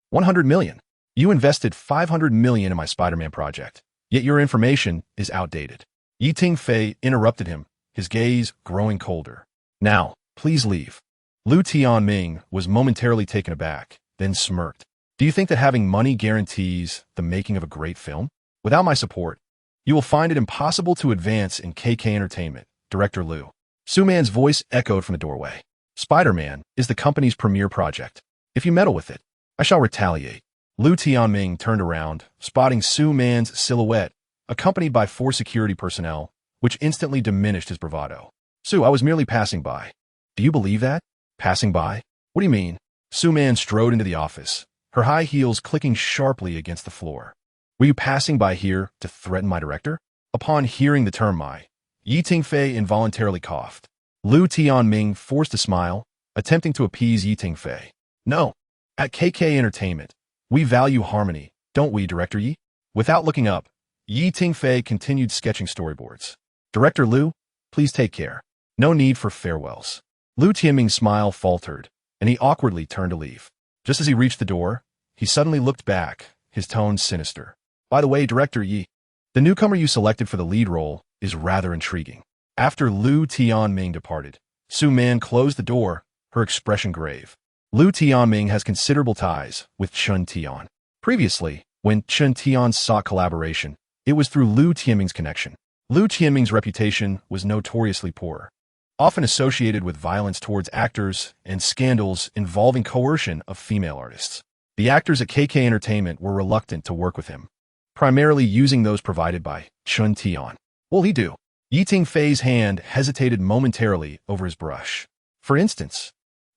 100 million. You invested 500 million in my Spider-Man project, yet your information is outdated." Yi Tingfei interrupted him, his gaze growing colder. "Now, please leave." Liu Tianming was momentarily taken aback, then smirked. "Do you think that having money guarantees the making of a great film? Without my support, you will find it impossible to advance in KK Entertainment, Director Liu." Su Man's voice echoed from the doorway. "Spider-Man is the company's premier project. If you meddle with it, I shall retaliate." Liu Tianming turned around, spotting Su Man's silhouette, accompanied by 4 security personnel, which instantly diminished his bravado. "Su, I was merely passing by." "Do you believe that? Passing by? What do you mean?" Su Man strode into the office, her high heels clicking sharply against the floor. "Were you passing by here to threaten my director?" Upon hearing the term Yi Tingfei involuntarily coughed. Liu Tianming forced a smile, attempting to appease Yi Tingfei. "No. At KK Entertainment, We value harmony, don't we, Director Yi? Without looking up, Yi Tingfei continued sketching storyboards. Director Liu, please take care. No need for farewells. Liu Tianming's smile faltered, and he awkwardly turned to leave. Just as he reached the door, he suddenly looked back, his tone sinister. By the way, Director Yi, the newcomer you selected for the lead role is rather intriguing. After Liu Tianming departed, Su Man closed the door, her expression grave. Liu Tianming has considerable ties with Chen Tian. Previously, when Chen Tian sought collaboration, it was through Liu Tianming's connection. Liu Tianming's reputation was notoriously poor, often associated with violence towards actors and scandals involving coercion of female artists. The actors at KK Entertainment were reluctant to work with him, primarily using those provided by Chen Tian. Will he do? Yi Tingfei's hand hesitated momentarily over his brush. For instance,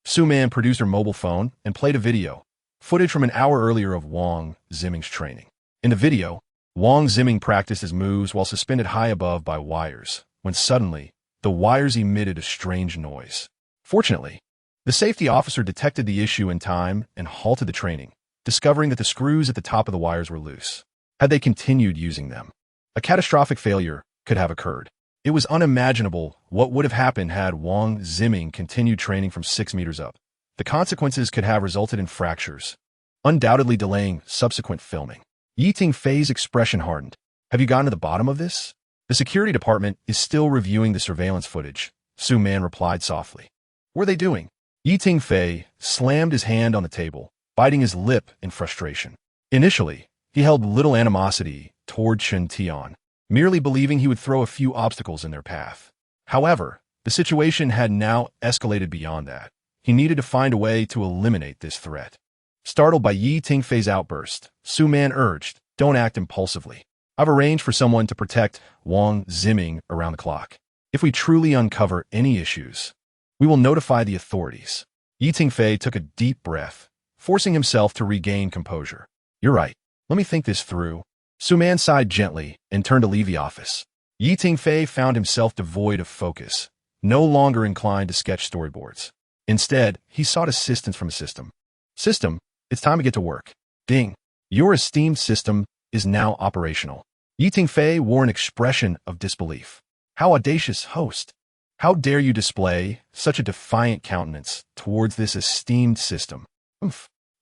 Su Man produced her mobile phone and played a video, footage from an hour earlier of Wang Ziming's training. In the video, Wang Ziming practiced his moves while suspended high above by wires, when suddenly, the wires emitted a strange noise. Fortunately, the safety officer detected the issue in time and halted the training, discovering that the screws at the top of the wires were loose. Had they continued using them, a catastrophic failure could have occurred. It was unimaginable what would have happened had Wang Ziming continued training from 6 meters up. The consequences could have resulted in fractures, undoubtedly delaying subsequent filming. Yi Tingfei's expression hardened. Have you gotten to the bottom of this? The security department is still reviewing the surveillance footage, Su Man replied softly. What are they doing? Yi Tingfei slammed his hand on the table, biting his lip in frustration. Initially, he held little animosity toward Chen Tian, merely believing he would throw a few obstacles in their path. However, the situation had now escalated beyond that. He needed to find a way to eliminate this threat. Startled by Yi Tingfei's outburst, Su Man urged, "Don't act impulsively. I've arranged for someone to protect Wang Ziming around the clock. If we truly uncover any issues, we will notify the authorities." Yi Tingfei took a deep breath, forcing himself to regain composure. "You're right. Let me think this through." Su Man sighed gently and turned to leave the office. Yi Tingfei found himself devoid of focus, no longer inclined to sketch storyboards. Instead, he sought assistance from a system. "System, it's time to get to work." Ding. Your esteemed system is now operational. Yi Tingfei wore an expression of disbelief. How audacious, host! How dare you display such a defiant countenance towards this esteemed system?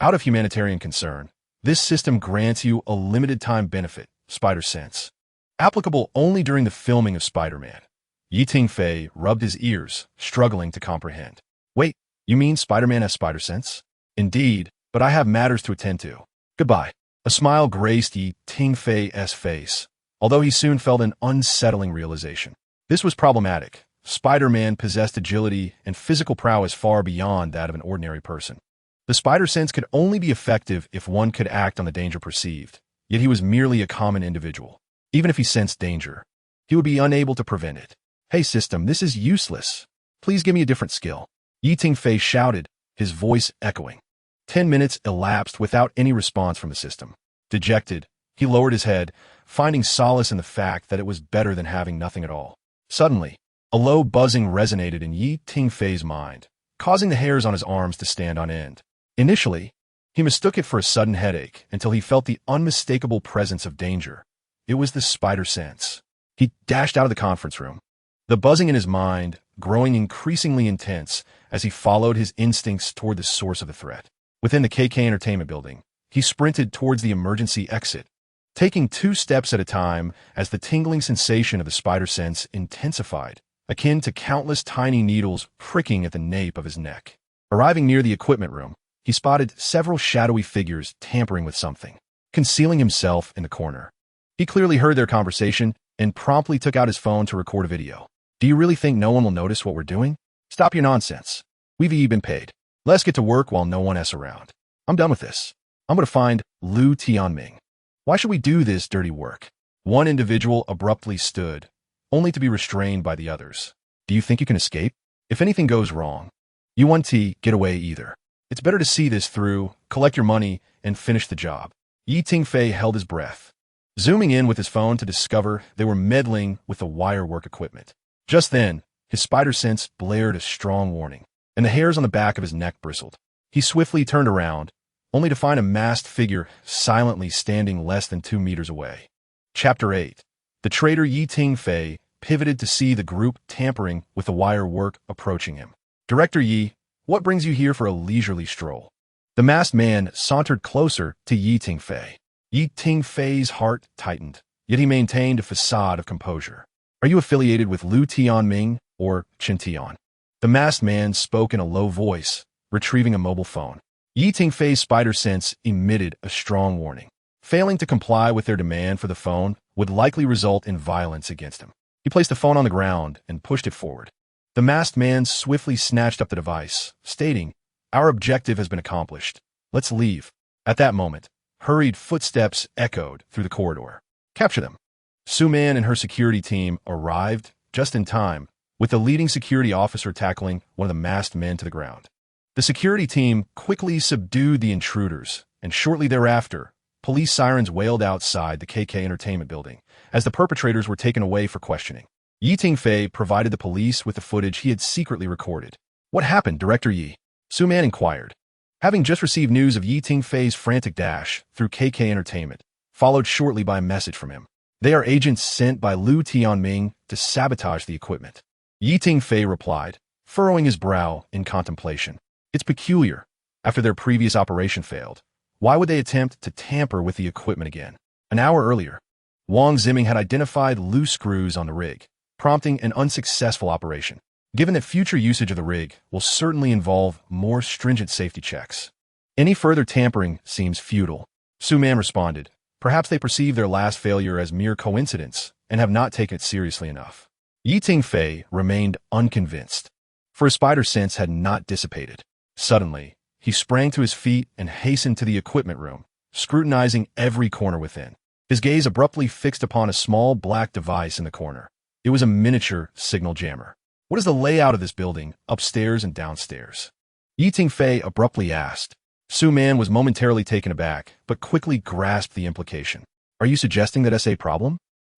Out of humanitarian concern, this system grants you a limited-time benefit, Spider Sense, applicable only during the filming of Spider-Man. Yi Tingfei rubbed his ears, struggling to comprehend. Wait, you mean Spider-Man has Spider Sense? Indeed, but I have matters to attend to. Goodbye. A smile graced Yi Tingfei's face, although he soon felt an unsettling realization. This was problematic. Spider-Man possessed agility and physical prowess far beyond that of an ordinary person. The spider sense could only be effective if one could act on the danger perceived, yet he was merely a common individual. Even if he sensed danger, he would be unable to prevent it. Hey system, this is useless. Please give me a different skill. Yi Tingfei shouted, his voice echoing. 10 minutes elapsed without any response from the system. Dejected, he lowered his head, finding solace in the fact that it was better than having nothing at all. Suddenly, a low buzzing resonated in Yi Tingfei's mind, causing the hairs on his arms to stand on end. Initially, he mistook it for a sudden headache until he felt the unmistakable presence of danger. It was the spider sense. He dashed out of the conference room, the buzzing in his mind growing increasingly intense as he followed his instincts toward the source of the threat. Within the KK Entertainment building, he sprinted towards the emergency exit, taking 2 steps at a time as the tingling sensation of the spider sense intensified, akin to countless tiny needles pricking at the nape of his neck. Arriving near the equipment room, he spotted several shadowy figures tampering with something, concealing himself in the corner. He clearly heard their conversation and promptly took out his phone to record a video. Do you really think no one will notice what we're doing? Stop your nonsense. We've been paid. Let's get to work while no one else around. I'm done with this. I'm going to find Liu Tianming. Why should we do this dirty work? One individual abruptly stood, only to be restrained by the others. Do you think you can escape? If anything goes wrong, you won't get away either. It's better to see this through, collect your money, and finish the job. Yi Tingfei held his breath, zooming in with his phone to discover they were meddling with the wire work equipment. Just then, his spider sense blared a strong warning, and the hairs on the back of his neck bristled. He swiftly turned around, only to find a masked figure silently standing less than 2 meters away. Chapter 8. The traitor Tingfei pivoted to see the group tampering with the wire work approaching him. Director Yi, what brings you here for a leisurely stroll? The masked man sauntered closer to Tingfei. Tingfei's heart tightened, yet he maintained a facade of composure. Are you affiliated with Lu Tianming or Qin Tian? The masked man spoke in a low voice, retrieving a mobile phone. Tingfei's spider sense emitted a strong warning. Failing to comply with their demand for the phone would likely result in violence against him. He placed the phone on the ground and pushed it forward. The masked man swiftly snatched up the device, stating, "Our objective has been accomplished. Let's leave." At that moment, hurried footsteps echoed through the corridor. Capture them. Su Man and her security team arrived just in time, with the leading security officer tackling one of the masked men to the ground. The security team quickly subdued the intruders, and shortly thereafter, police sirens wailed outside the KK Entertainment building as the perpetrators were taken away for questioning. Tingfei provided the police with the footage he had secretly recorded. What happened, Director Yi? Su Man inquired. Having just received news of Tingfei's frantic dash through KK Entertainment, followed shortly by a message from him. They are agents sent by Lu Tianming to sabotage the equipment. Tingfei replied, furrowing his brow in contemplation. It's peculiar. After their previous operation failed, why would they attempt to tamper with the equipment again? An hour earlier, Wang Ziming had identified loose screws on the rig, prompting an unsuccessful operation. Given that future usage of the rig will certainly involve more stringent safety checks, any further tampering seems futile. Su Man responded, perhaps they perceive their last failure as mere coincidence and have not taken it seriously enough. Tingfei remained unconvinced, for his spider sense had not dissipated. Suddenly, he sprang to his feet and hastened to the equipment room, scrutinizing every corner within. His gaze abruptly fixed upon a small black device in the corner. It was a miniature signal jammer. What is the layout of this building, upstairs and downstairs? Tingfei abruptly asked. Su Man was momentarily taken aback, but quickly grasped the implication. Are you suggesting that it's a problem?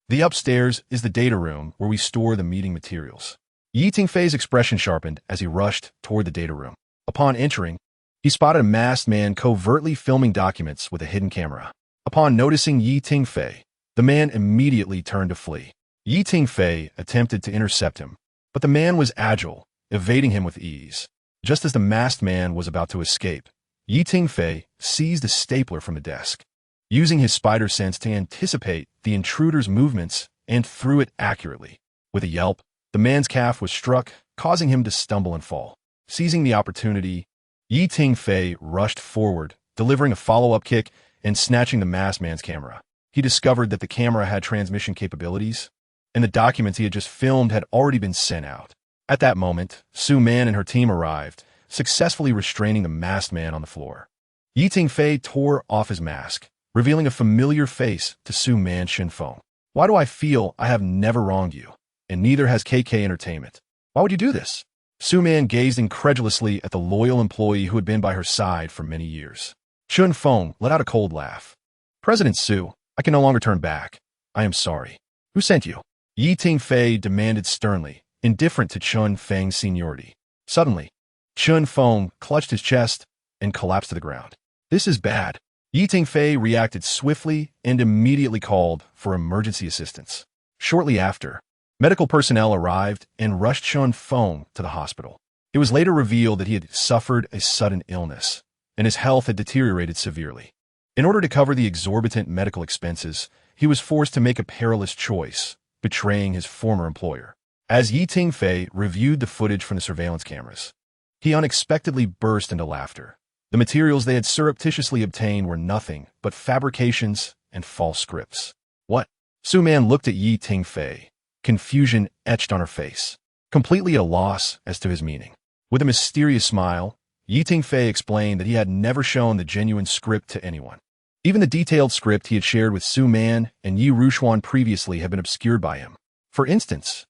The upstairs is the data room where we store the meeting materials. Tingfei's expression sharpened as he rushed toward the data room. Upon entering, he spotted a masked man covertly filming documents with a hidden camera. Upon noticing Tingfei, the man immediately turned to flee. Tingfei attempted to intercept him, but the man was agile, evading him with ease. Just as the masked man was about to escape, Tingfei seized a stapler from the desk, using his spider sense to anticipate the intruder's movements and threw it accurately. With a yelp, the man's calf was struck, causing him to stumble and fall. Seizing the opportunity, Tingfei rushed forward, delivering a follow-up kick and snatching the masked man's camera. He discovered that the camera had transmission capabilities, and the documents he had just filmed had already been sent out. At that moment, Su Man and her team arrived, successfully restraining the masked man on the floor. Tingfei tore off his mask, revealing a familiar face to Su Man Shinfeng. Why do I feel I have never wronged you? And neither has KK Entertainment. Why would you do this? Su Man gazed incredulously at the loyal employee who had been by her side for many years. Chun Feng let out a cold laugh. President Su, I can no longer turn back. I am sorry. Who sent you? Tingfei demanded sternly, indifferent to Chun Feng's seniority. Suddenly, Chun Feng clutched his chest and collapsed to the ground. This is bad. Tingfei reacted swiftly and immediately called for emergency assistance. Shortly after, medical personnel arrived and rushed Chun Feng to the hospital. It was later revealed that he had suffered a sudden illness, and his health had deteriorated severely. In order to cover the exorbitant medical expenses, he was forced to make a perilous choice, betraying his former employer. As Tingfei reviewed the footage from the surveillance cameras, he unexpectedly burst into laughter. The materials they had surreptitiously obtained were nothing but fabrications and false scripts. What? Su Man looked at Tingfei, confusion etched on her face, completely at a loss as to his meaning. With a mysterious smile, Tingfei explained that he had never shown the genuine script to anyone. Even the detailed script he had shared with Su Man and Yi Rushuan previously had been obscured by him. For instance,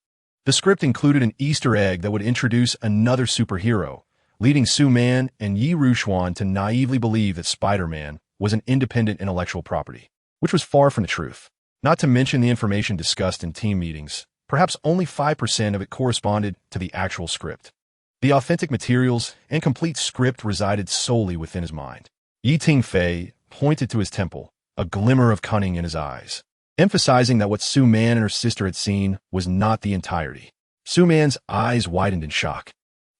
the script included an Easter egg that would introduce another superhero, leading Su Man and Yi Rushuan to naively believe that Spider-Man was an independent intellectual property, which was far from the truth. Not to mention the information discussed in team meetings, perhaps only 5% of it corresponded to the actual script. The authentic materials and complete script resided solely within his mind. Tingfei pointed to his temple, a glimmer of cunning in his eyes, emphasizing that what Su Man and her sister had seen was not the entirety. Su Man's eyes widened in shock.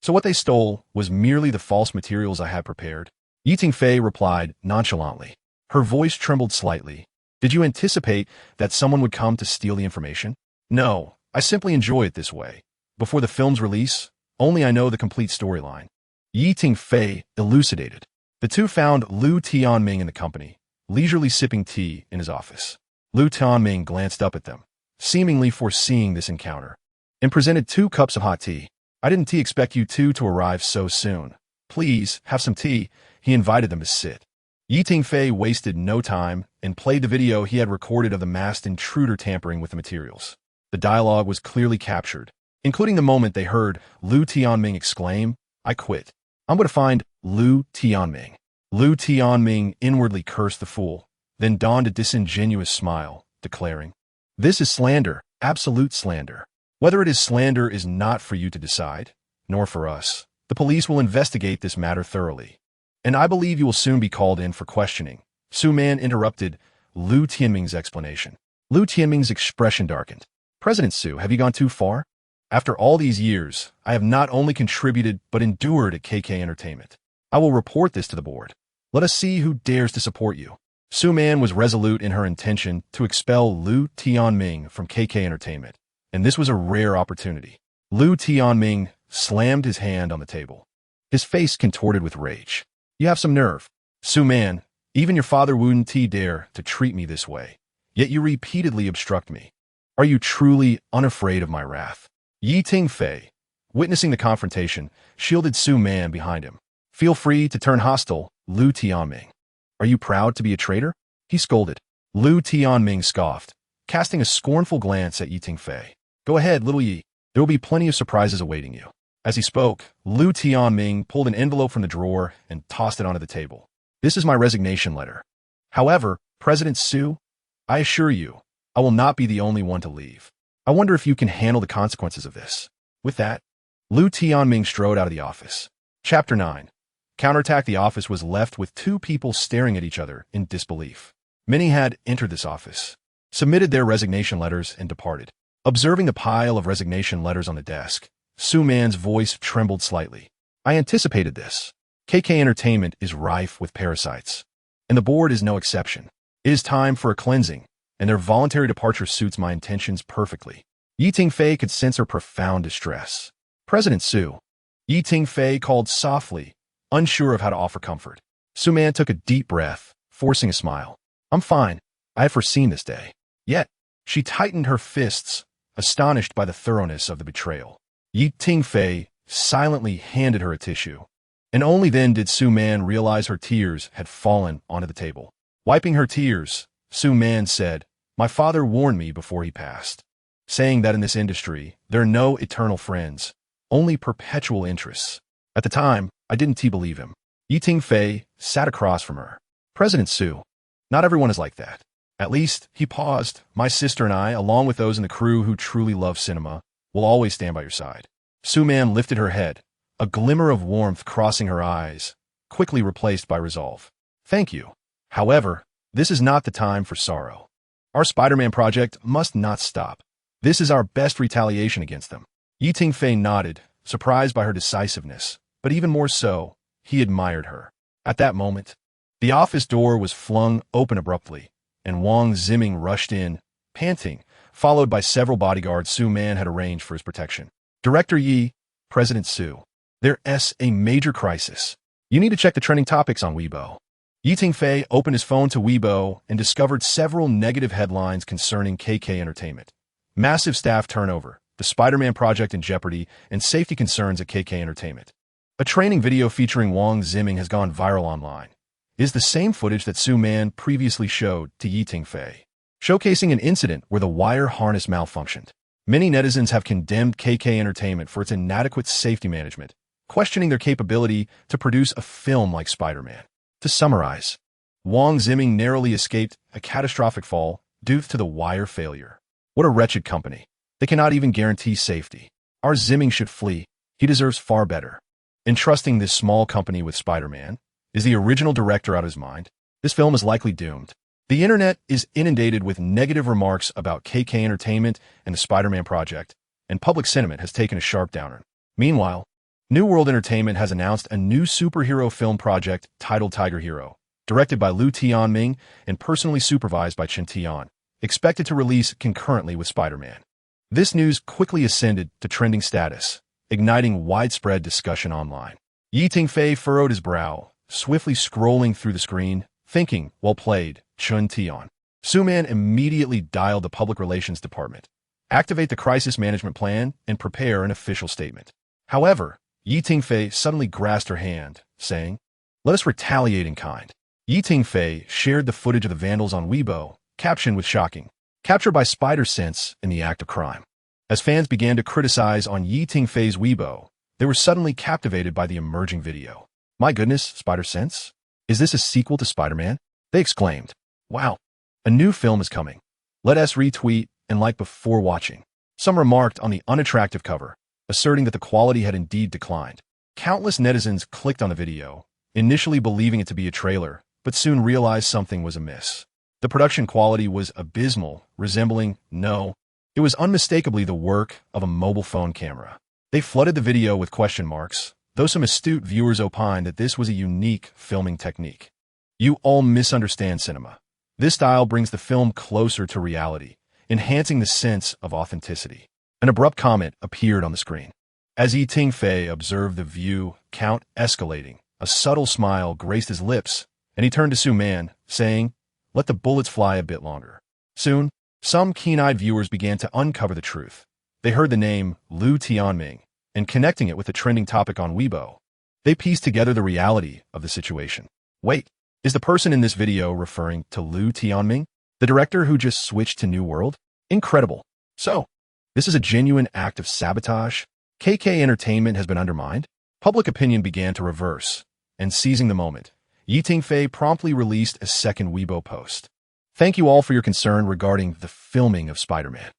So what they stole was merely the false materials I had prepared? Tingfei replied nonchalantly. Her voice trembled slightly. Did you anticipate that someone would come to steal the information? No, I simply enjoy it this way. Before the film's release, only I know the complete storyline. Tingfei elucidated. The two found Lu Tianming in the company, leisurely sipping tea in his office. Lu Tianming glanced up at them, seemingly foreseeing this encounter, and presented 2 cups of hot tea. I didn't expect you two to arrive so soon. Please, have some tea. He invited them to sit. Tingfei wasted no time and played the video he had recorded of the masked intruder tampering with the materials. The dialogue was clearly captured, including the moment they heard Lu Tianming exclaim, "I quit. I'm going to find Lu Tianming." Lu Tianming inwardly cursed the fool, then donned a disingenuous smile, declaring, "This is slander, absolute slander. Whether it is slander is not for you to decide, nor for us. The police will investigate this matter thoroughly, and I believe you will soon be called in for questioning." Su Man interrupted Lu Tianming's explanation. Lu Tianming's expression darkened. "President Su, have you gone too far? After all these years, I have not only contributed but endured at KK Entertainment. I will report this to the board. Let us see who dares to support you." Su Man was resolute in her intention to expel Lu Tianming from KK Entertainment, and this was a rare opportunity. Lu Tianming slammed his hand on the table, his face contorted with rage. "You have some nerve. Su Man, even your father wouldn't dare to treat me this way, yet you repeatedly obstruct me. Are you truly unafraid of my wrath?" Tingfei, witnessing the confrontation, shielded Su Man behind him. "Feel free to turn hostile, Lu Tianming. Are you proud to be a traitor?" he scolded. Lu Tianming scoffed, casting a scornful glance at Tingfei. "Go ahead, little Yi. There will be plenty of surprises awaiting you." As he spoke, Lu Tianming pulled an envelope from the drawer and tossed it onto the table. "This is my resignation letter. However, President Su, I assure you, I will not be the only one to leave. I wonder if you can handle the consequences of this." With that, Lu Tianming strode out of the office. Chapter 9. Counterattack. The office was left with 2 people staring at each other in disbelief. Many had entered this office, submitted their resignation letters, and departed. Observing the pile of resignation letters on the desk, Su Man's voice trembled slightly. "I anticipated this. KK Entertainment is rife with parasites, and the board is no exception. It is time for a cleansing, and their voluntary departure suits my intentions perfectly." Tingfei could sense her profound distress. "President Su," Tingfei called softly, unsure of how to offer comfort. Su Man took a deep breath, forcing a smile. "I'm fine. I have foreseen this day." Yet, she tightened her fists, astonished by the thoroughness of the betrayal. Tingfei silently handed her a tissue, and only then did Su Man realize her tears had fallen onto the table. Wiping her tears, Su Man said, "My father warned me before he passed, saying that in this industry, there are no eternal friends, only perpetual interests. At the time, I didn't believe him." Tingfei sat across from her. "President Su, not everyone is like that. At least," he paused, "my sister and I, along with those in the crew who truly love cinema, will always stand by your side." Su Man lifted her head, a glimmer of warmth crossing her eyes, quickly replaced by resolve. "Thank you. However, this is not the time for sorrow. Our Spider-Man project must not stop. This is our best retaliation against them." Tingfei nodded, surprised by her decisiveness, but even more so, he admired her. At that moment, the office door was flung open abruptly, and Wang Ziming rushed in, panting, followed by several bodyguards Su Man had arranged for his protection. "Director Yi, President Su, there's a major crisis. You need to check the trending topics on Weibo." Tingfei opened his phone to Weibo and discovered several negative headlines concerning KK Entertainment. Massive staff turnover, the Spider-Man project in jeopardy, and safety concerns at KK Entertainment. A training video featuring Wang Ziming has gone viral online. It is the same footage that Su Man previously showed to Tingfei, showcasing an incident where the wire harness malfunctioned. Many netizens have condemned KK Entertainment for its inadequate safety management, questioning their capability to produce a film like Spider-Man. To summarize, Wang Ziming narrowly escaped a catastrophic fall due to the wire failure. What a wretched company. They cannot even guarantee safety. Our Ziming should flee. He deserves far better. Entrusting this small company with Spider-Man, Is the original director out of his mind? This film is likely doomed. The internet is inundated with negative remarks about KK Entertainment and the Spider-Man project, and public sentiment has taken a sharp downer. Meanwhile, New World Entertainment has announced a new superhero film project titled Tiger Hero, directed by Liu Tianming and personally supervised by Chen Tian, expected to release concurrently with Spider-Man. This news quickly ascended to trending status, igniting widespread discussion online. Tingfei furrowed his brow, swiftly scrolling through the screen, thinking, well played, Chen Tian. Suman immediately dialed the public relations department. Activate the crisis management plan and prepare an official statement. However, Tingfei suddenly grasped her hand, saying, "Let us retaliate in kind." Tingfei shared the footage of the vandals on Weibo, captioned with shocking, "Captured by spider sense in the act of crime." As fans began to criticize on Tingfei's Weibo, they were suddenly captivated by the emerging video. "My goodness, spider sense? Is this a sequel to Spider-Man?" They exclaimed. "Wow, a new film is coming. Let us retweet and like before watching." Some remarked on the unattractive cover, asserting that the quality had indeed declined. Countless netizens clicked on the video, initially believing it to be a trailer, but soon realized something was amiss. The production quality was abysmal, resembling, it was unmistakably the work of a mobile phone camera. They flooded the video with question marks, though some astute viewers opined that this was a unique filming technique. You all misunderstand cinema. This style brings the film closer to reality, enhancing the sense of authenticity. An abrupt comment appeared on the screen. As Tingfei observed the view count escalating, a subtle smile graced his lips, and he turned to Suman, saying, "Let the bullets fly a bit longer." Soon, some keen-eyed viewers began to uncover the truth. They heard the name Liu Tianming, and connecting it with the trending topic on Weibo, they pieced together the reality of the situation. Wait, is the person in this video referring to Liu Tianming, the director who just switched to New World? Incredible. So, this is a genuine act of sabotage? KK Entertainment has been undermined? Public opinion began to reverse, and seizing the moment, Tingfei promptly released a second Weibo post. "Thank you all for your concern regarding the filming of Spider-Man.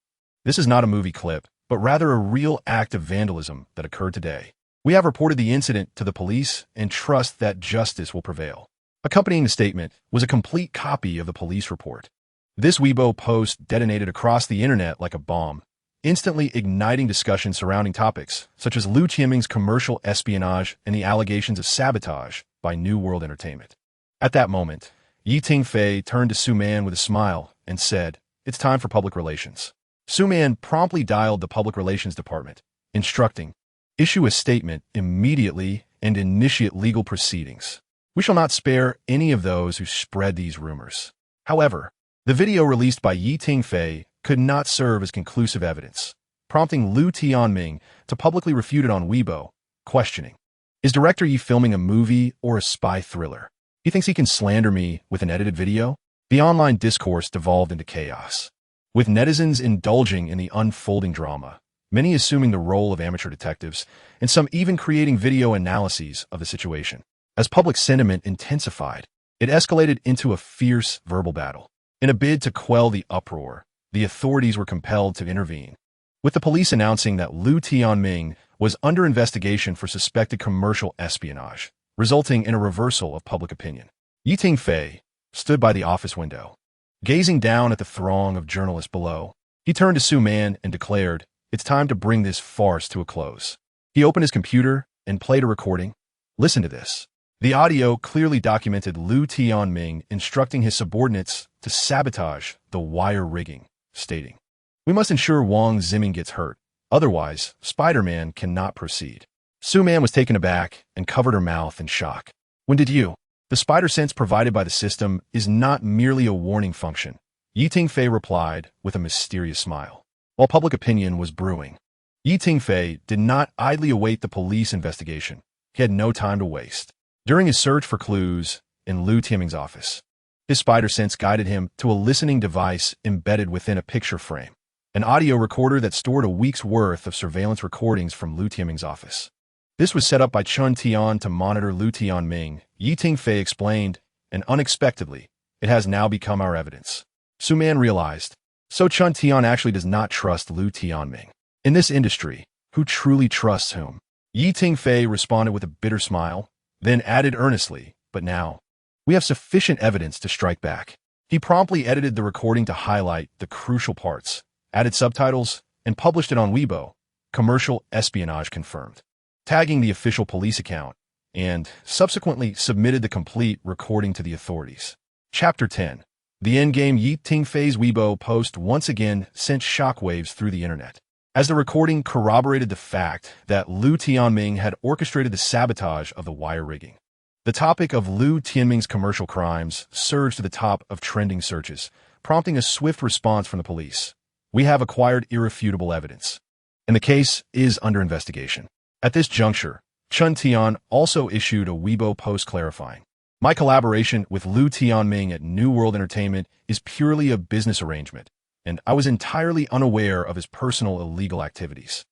This is not a movie clip, but rather a real act of vandalism that occurred today. We have reported the incident to the police and trust that justice will prevail." Accompanying the statement was a complete copy of the police report. This Weibo post detonated across the internet like a bomb, instantly igniting discussion surrounding topics such as Liu Tianming's commercial espionage and the allegations of sabotage by New World Entertainment. At that moment, Tingfei turned to Suman with a smile and said, "It's time for public relations." Suman promptly dialed the public relations department, instructing, "Issue a statement immediately and initiate legal proceedings. We shall not spare any of those who spread these rumors." However, the video released by Tingfei could not serve as conclusive evidence, prompting Liu Tianming to publicly refute it on Weibo, questioning, "Is director Yi filming a movie or a spy thriller? He thinks he can slander me with an edited video?" The online discourse devolved into chaos, with netizens indulging in the unfolding drama, many assuming the role of amateur detectives, and some even creating video analyses of the situation. As public sentiment intensified, it escalated into a fierce verbal battle. In a bid to quell the uproar, the authorities were compelled to intervene, with the police announcing that Liu Tianming was under investigation for suspected commercial espionage, resulting in a reversal of public opinion. Tingfei stood by the office window, gazing down at the throng of journalists below. He turned to Suman and declared, "It's time to bring this farce to a close." He opened his computer and played a recording. Listen to this. The audio clearly documented Liu Tianming instructing his subordinates to sabotage the wire rigging, stating, "We must ensure Wang Ziming gets hurt. Otherwise, Spider-Man cannot proceed." Suman was taken aback and covered her mouth in shock. "When did you? The spider sense provided by the system is not merely a warning function," Tingfei replied with a mysterious smile. While public opinion was brewing, Tingfei did not idly await the police investigation. He had no time to waste. During his search for clues in Liu Tianming's office, his spider sense guided him to a listening device embedded within a picture frame, an audio recorder that stored a week's worth of surveillance recordings from Liu Tianming's office. This was set up by Chen Tian to monitor Liu Tianming, Tingfei explained, and unexpectedly, it has now become our evidence. Suman realized, so Chen Tian actually does not trust Liu Tianming. In this industry, who truly trusts whom? Tingfei responded with a bitter smile, then added earnestly, But now, we have sufficient evidence to strike back. He promptly edited the recording to highlight the crucial parts, added subtitles, and published it on Weibo, commercial espionage confirmed, tagging the official police account, and subsequently submitted the complete recording to the authorities. Chapter 10. The endgame. Tingfei's Weibo post once again sent shockwaves through the internet, as the recording corroborated the fact that Liu Tianming had orchestrated the sabotage of the wire rigging. The topic of Liu Tianming's commercial crimes surged to the top of trending searches, prompting a swift response from the police. We have acquired irrefutable evidence, and the case is under investigation. At this juncture, Chun Tian also issued a Weibo post clarifying, "My collaboration with Liu Tianming at New World Entertainment is purely a business arrangement, and I was entirely unaware of his personal illegal activities.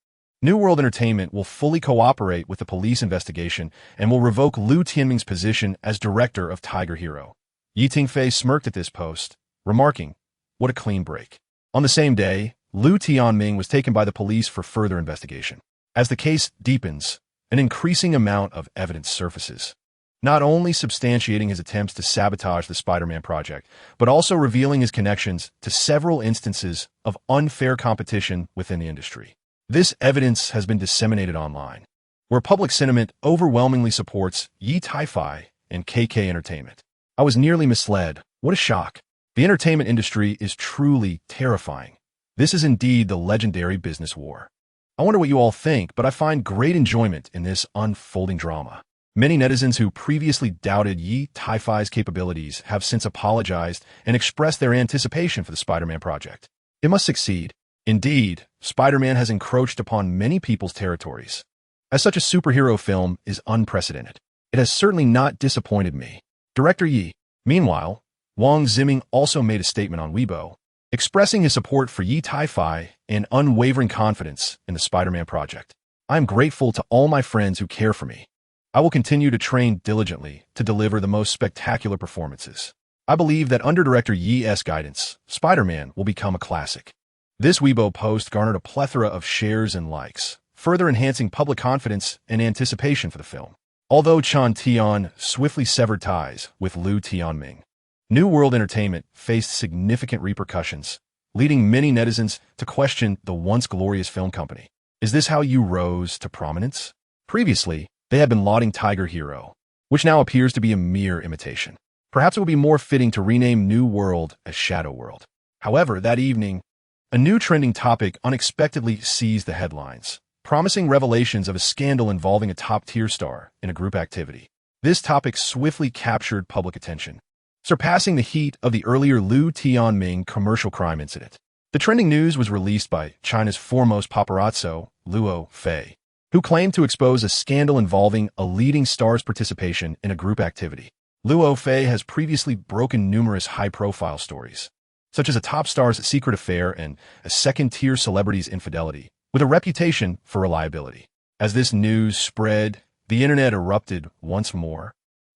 New World Entertainment will fully cooperate with the police investigation and will revoke Liu Tianming's position as director of Tiger Hero." Tingfei smirked at this post, remarking, "What a clean break." On the same day, Liu Tianming was taken by the police for further investigation. As the case deepens, an increasing amount of evidence surfaces, not only substantiating his attempts to sabotage the Spider-Man project, but also revealing his connections to several instances of unfair competition within the industry. This evidence has been disseminated online, where public sentiment overwhelmingly supports Tingfei and KK Entertainment. I was nearly misled. What a shock. The entertainment industry is truly terrifying. This is indeed the legendary business war. I wonder what you all think, but I find great enjoyment in this unfolding drama. Many netizens who previously doubted Tingfei's capabilities have since apologized and expressed their anticipation for the Spider-Man project. It must succeed. Indeed, Spider-Man has encroached upon many people's territories. As such, a superhero film is unprecedented. It has certainly not disappointed me. Director Yi. Meanwhile, Wang Ziming also made a statement on Weibo, expressing his support for Tingfei and unwavering confidence in the Spider-Man project. "I am grateful to all my friends who care for me. I will continue to train diligently to deliver the most spectacular performances. I believe that under Director Yi's guidance, Spider-Man will become a classic." This Weibo post garnered a plethora of shares and likes, further enhancing public confidence and anticipation for the film. Although Chun Tian swiftly severed ties with Liu Tianming, New World Entertainment faced significant repercussions, leading many netizens to question the once glorious film company. Is this how you rose to prominence? Previously, they had been lauding Tiger Hero, which now appears to be a mere imitation. Perhaps it would be more fitting to rename New World as Shadow World. However, that evening, a new trending topic unexpectedly seized the headlines, promising revelations of a scandal involving a top-tier star in a group activity. This topic swiftly captured public attention, surpassing the heat of the earlier Liu Tianming commercial crime incident. The trending news was released by China's foremost paparazzo, Luo Fei, who claimed to expose a scandal involving a leading star's participation in a group activity. Luo Fei has previously broken numerous high-profile stories, such as a top star's secret affair and a second-tier celebrity's infidelity, with a reputation for reliability. As this news spread, the internet erupted once more,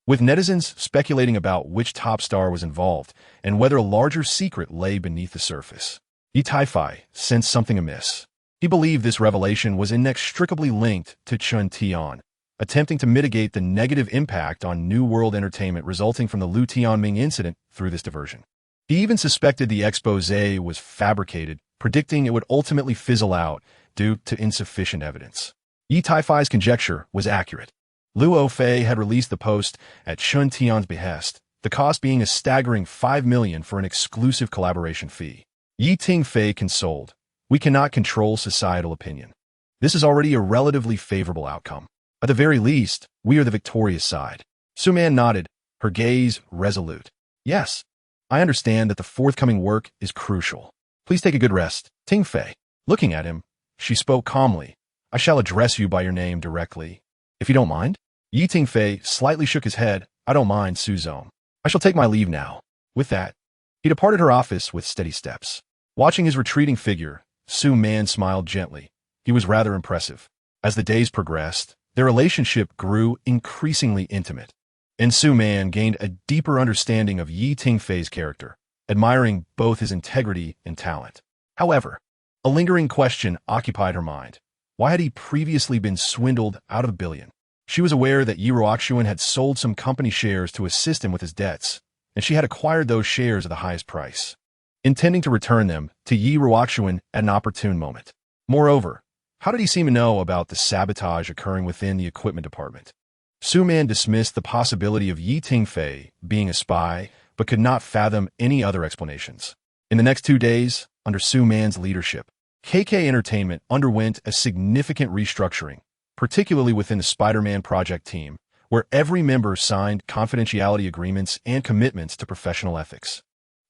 with netizens speculating about which top star was involved and whether a larger secret lay beneath the surface. Tingfei sensed something amiss. He believed this revelation was inextricably linked to Chun Tian, attempting to mitigate the negative impact on New World Entertainment resulting from the Liu Tianming incident through this diversion. He even suspected the expose was fabricated, predicting it would ultimately fizzle out due to insufficient evidence. Tingfei's conjecture was accurate. Luo Fei had released the post at Chun Tian's behest, the cost being a staggering $5 million for an exclusive collaboration fee. Tingfei consoled, "We cannot control societal opinion. This is already a relatively favorable outcome. At the very least, we are the victorious side." Suman nodded, her gaze resolute. "Yes, I understand that the forthcoming work is crucial. Please take a good rest." Tingfei, looking at him, she spoke calmly, "I shall address you by your name directly, if you don't mind." Tingfei slightly shook his head. "I don't mind, Suzong. I shall take my leave now." With that, he departed her office with steady steps. Watching his retreating figure, Su Man smiled gently. He was rather impressive. As the days progressed, their relationship grew increasingly intimate, and Su Man gained a deeper understanding of Tingfei's character, admiring both his integrity and talent. However, a lingering question occupied her mind. Why had he previously been swindled out of $1 billion? She was aware that Yi Ruoxuan had sold some company shares to assist him with his debts, and she had acquired those shares at the highest price, intending to return them to Yi Ruoxuan at an opportune moment. Moreover, how did he seem to know about the sabotage occurring within the equipment department? Su Man dismissed the possibility of Yi Tingfei being a spy, but could not fathom any other explanations. In the next 2 days, under Su Man's leadership, KK Entertainment underwent a significant restructuring, particularly within the Spider-Man project team, where every member signed confidentiality agreements and commitments to professional ethics.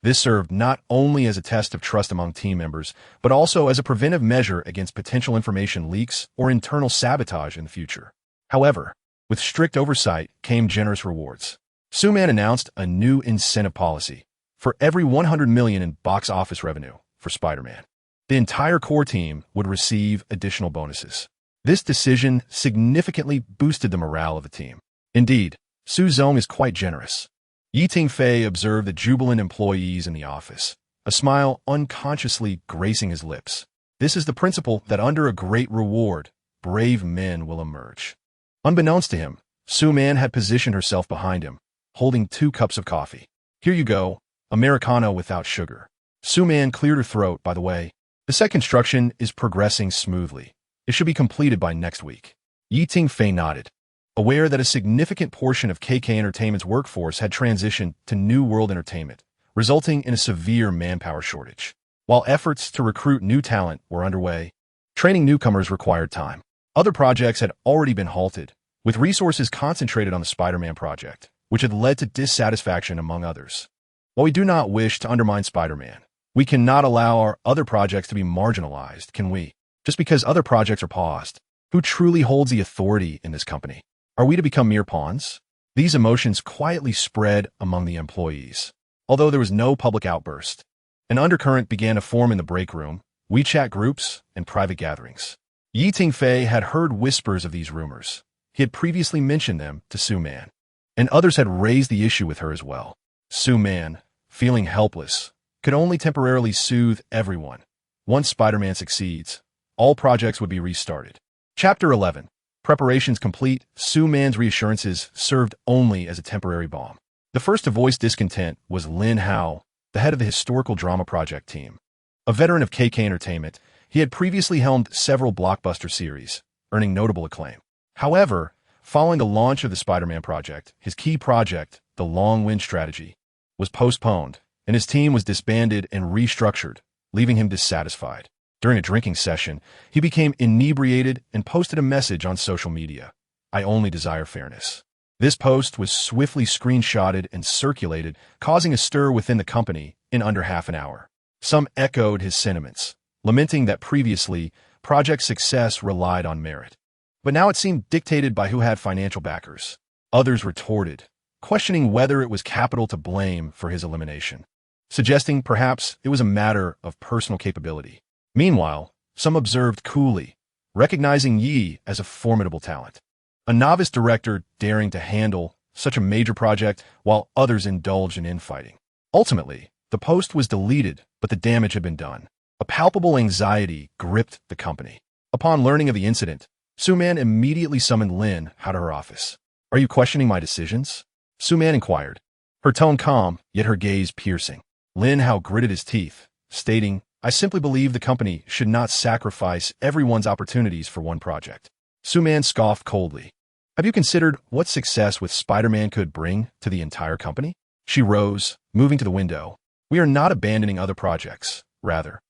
This served not only as a test of trust among team members, but also as a preventive measure against potential information leaks or internal sabotage in the future. However, with strict oversight came generous rewards. Su Man announced a new incentive policy for every $100 million in box office revenue for Spider-Man. The entire core team would receive additional bonuses. This decision significantly boosted the morale of the team. Indeed, Su Zong is quite generous. Yi Tingfei observed the jubilant employees in the office, a smile unconsciously gracing his lips. This is the principle that under a great reward, brave men will emerge. Unbeknownst to him, Su Man had positioned herself behind him, holding 2 cups of coffee. Here you go, Americano without sugar. Su Man cleared her throat, by the way. The set construction is progressing smoothly. It should be completed by next week. Yi Tingfei nodded, aware that a significant portion of KK Entertainment's workforce had transitioned to New World Entertainment, resulting in a severe manpower shortage. While efforts to recruit new talent were underway, training newcomers required time. Other projects had already been halted, with resources concentrated on the Spider-Man project, which had led to dissatisfaction among others. While we do not wish to undermine Spider-Man, we cannot allow our other projects to be marginalized, can we? Just because other projects are paused, who truly holds the authority in this company? Are we to become mere pawns? These emotions quietly spread among the employees. Although there was no public outburst, an undercurrent began to form in the break room, WeChat groups, and private gatherings. Yi Tingfei had heard whispers of these rumors. He had previously mentioned them to Su Man, and others had raised the issue with her as well. Su Man, feeling helpless, could only temporarily soothe everyone. Once Spider-Man succeeds, all projects would be restarted. Chapter 11. Preparations complete, Su Man's reassurances served only as a temporary balm. The first to voice discontent was Lin Hao, the head of the historical drama project team. A veteran of KK Entertainment, he had previously helmed several blockbuster series, earning notable acclaim. However, following the launch of the Spider-Man project, his key project, the Long Wind Strategy, was postponed, and his team was disbanded and restructured, leaving him dissatisfied. During a drinking session, he became inebriated and posted a message on social media. I only desire fairness. This post was swiftly screenshotted and circulated, causing a stir within the company in under half an hour. Some echoed his sentiments, lamenting that previously, project success relied on merit. But now it seemed dictated by who had financial backers. Others retorted, questioning whether it was capital to blame for his elimination, suggesting perhaps it was a matter of personal capability. Meanwhile, some observed coolly, recognizing Yi as a formidable talent. A novice director daring to handle such a major project while others indulged in infighting. Ultimately, the post was deleted, but the damage had been done. A palpable anxiety gripped the company. Upon learning of the incident, Su Man immediately summoned Lin Hao to her office. Are you questioning my decisions? Su Man inquired, her tone calm, yet her gaze piercing. Lin Hao gritted his teeth, stating, I simply believe the company should not sacrifice everyone's opportunities for one project. Su Man scoffed coldly. Have you considered what success with Spider-Man could bring to the entire company? She rose, moving to the window. We are not abandoning other projects. Rather,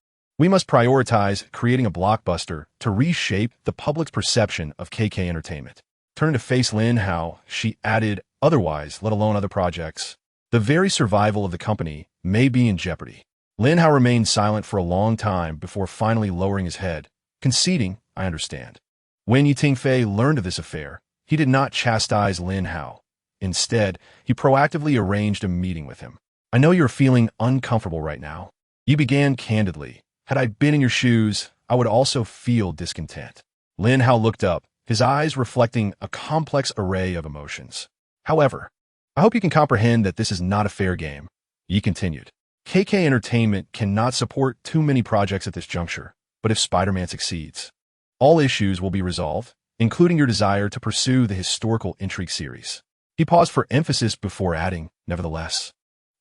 we must prioritize creating a blockbuster to reshape the public's perception of KK Entertainment. Turning to face Lin Hao, she added, otherwise, let alone other projects, the very survival of the company may be in jeopardy. Lin Hao remained silent for a long time before finally lowering his head, conceding, I understand. When Yi Tingfei learned of this affair, he did not chastise Lin Hao. Instead, he proactively arranged a meeting with him. I know you're feeling uncomfortable right now. Yi began candidly. Had I been in your shoes, I would also feel discontent. Lin Hao looked up, his eyes reflecting a complex array of emotions. However, I hope you can comprehend that this is not a fair game. Yi continued. KK Entertainment cannot support too many projects at this juncture, but if Spider-Man succeeds, all issues will be resolved, including your desire to pursue the historical intrigue series. He paused for emphasis before adding, nevertheless,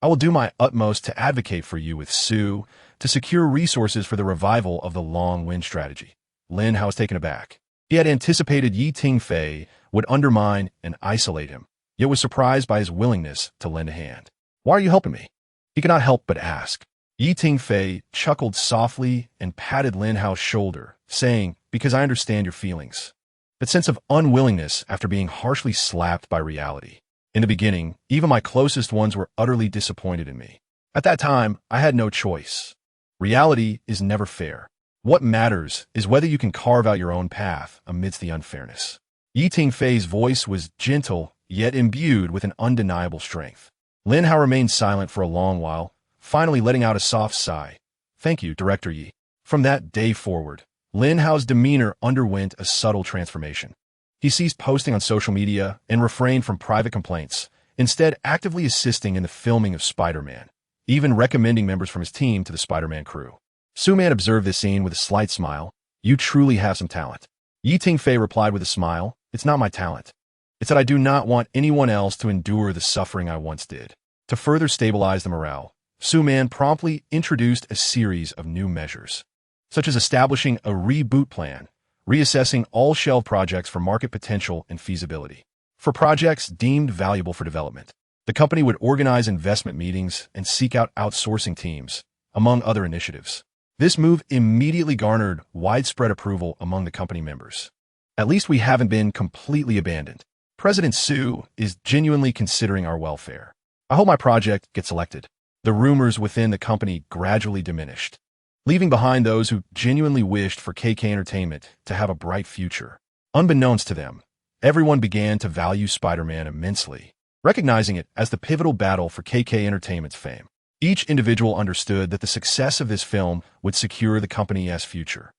I will do my utmost to advocate for you with Sue to secure resources for the revival of the long wind strategy. Lin Hao was taken aback. He had anticipated Tingfei would undermine and isolate him, yet was surprised by his willingness to lend a hand. Why are you helping me? He could not help but ask. Tingfei chuckled softly and patted Lin Hao's shoulder, saying, because I understand your feelings. That sense of unwillingness after being harshly slapped by reality. In the beginning, even my closest ones were utterly disappointed in me. At that time, I had no choice. Reality is never fair. What matters is whether you can carve out your own path amidst the unfairness. Tingfei's voice was gentle, yet imbued with an undeniable strength. Lin Hao remained silent for a long while, finally letting out a soft sigh. Thank you, Director Yi. From that day forward, Lin Hao's demeanor underwent a subtle transformation. He ceased posting on social media and refrained from private complaints, instead actively assisting in the filming of Spider-Man, even recommending members from his team to the Spider-Man crew. Su-Man observed this scene with a slight smile. You truly have some talent. Tingfei replied with a smile. It's not my talent. It's that I do not want anyone else to endure the suffering I once did. To further stabilize the morale, Su-Man promptly introduced a series of new measures, such as establishing a reboot plan, reassessing all shelved projects for market potential and feasibility. For projects deemed valuable for development, the company would organize investment meetings and seek out outsourcing teams, among other initiatives. This move immediately garnered widespread approval among the company members. At least we haven't been completely abandoned. President Su is genuinely considering our welfare. I hope my project gets elected. The rumors within the company gradually diminished, leaving behind those who genuinely wished for KK Entertainment to have a bright future. Unbeknownst to them, everyone began to value Spider-Man immensely, recognizing it as the pivotal battle for KK Entertainment's fame. Each individual understood that the success of this film would secure the company's future.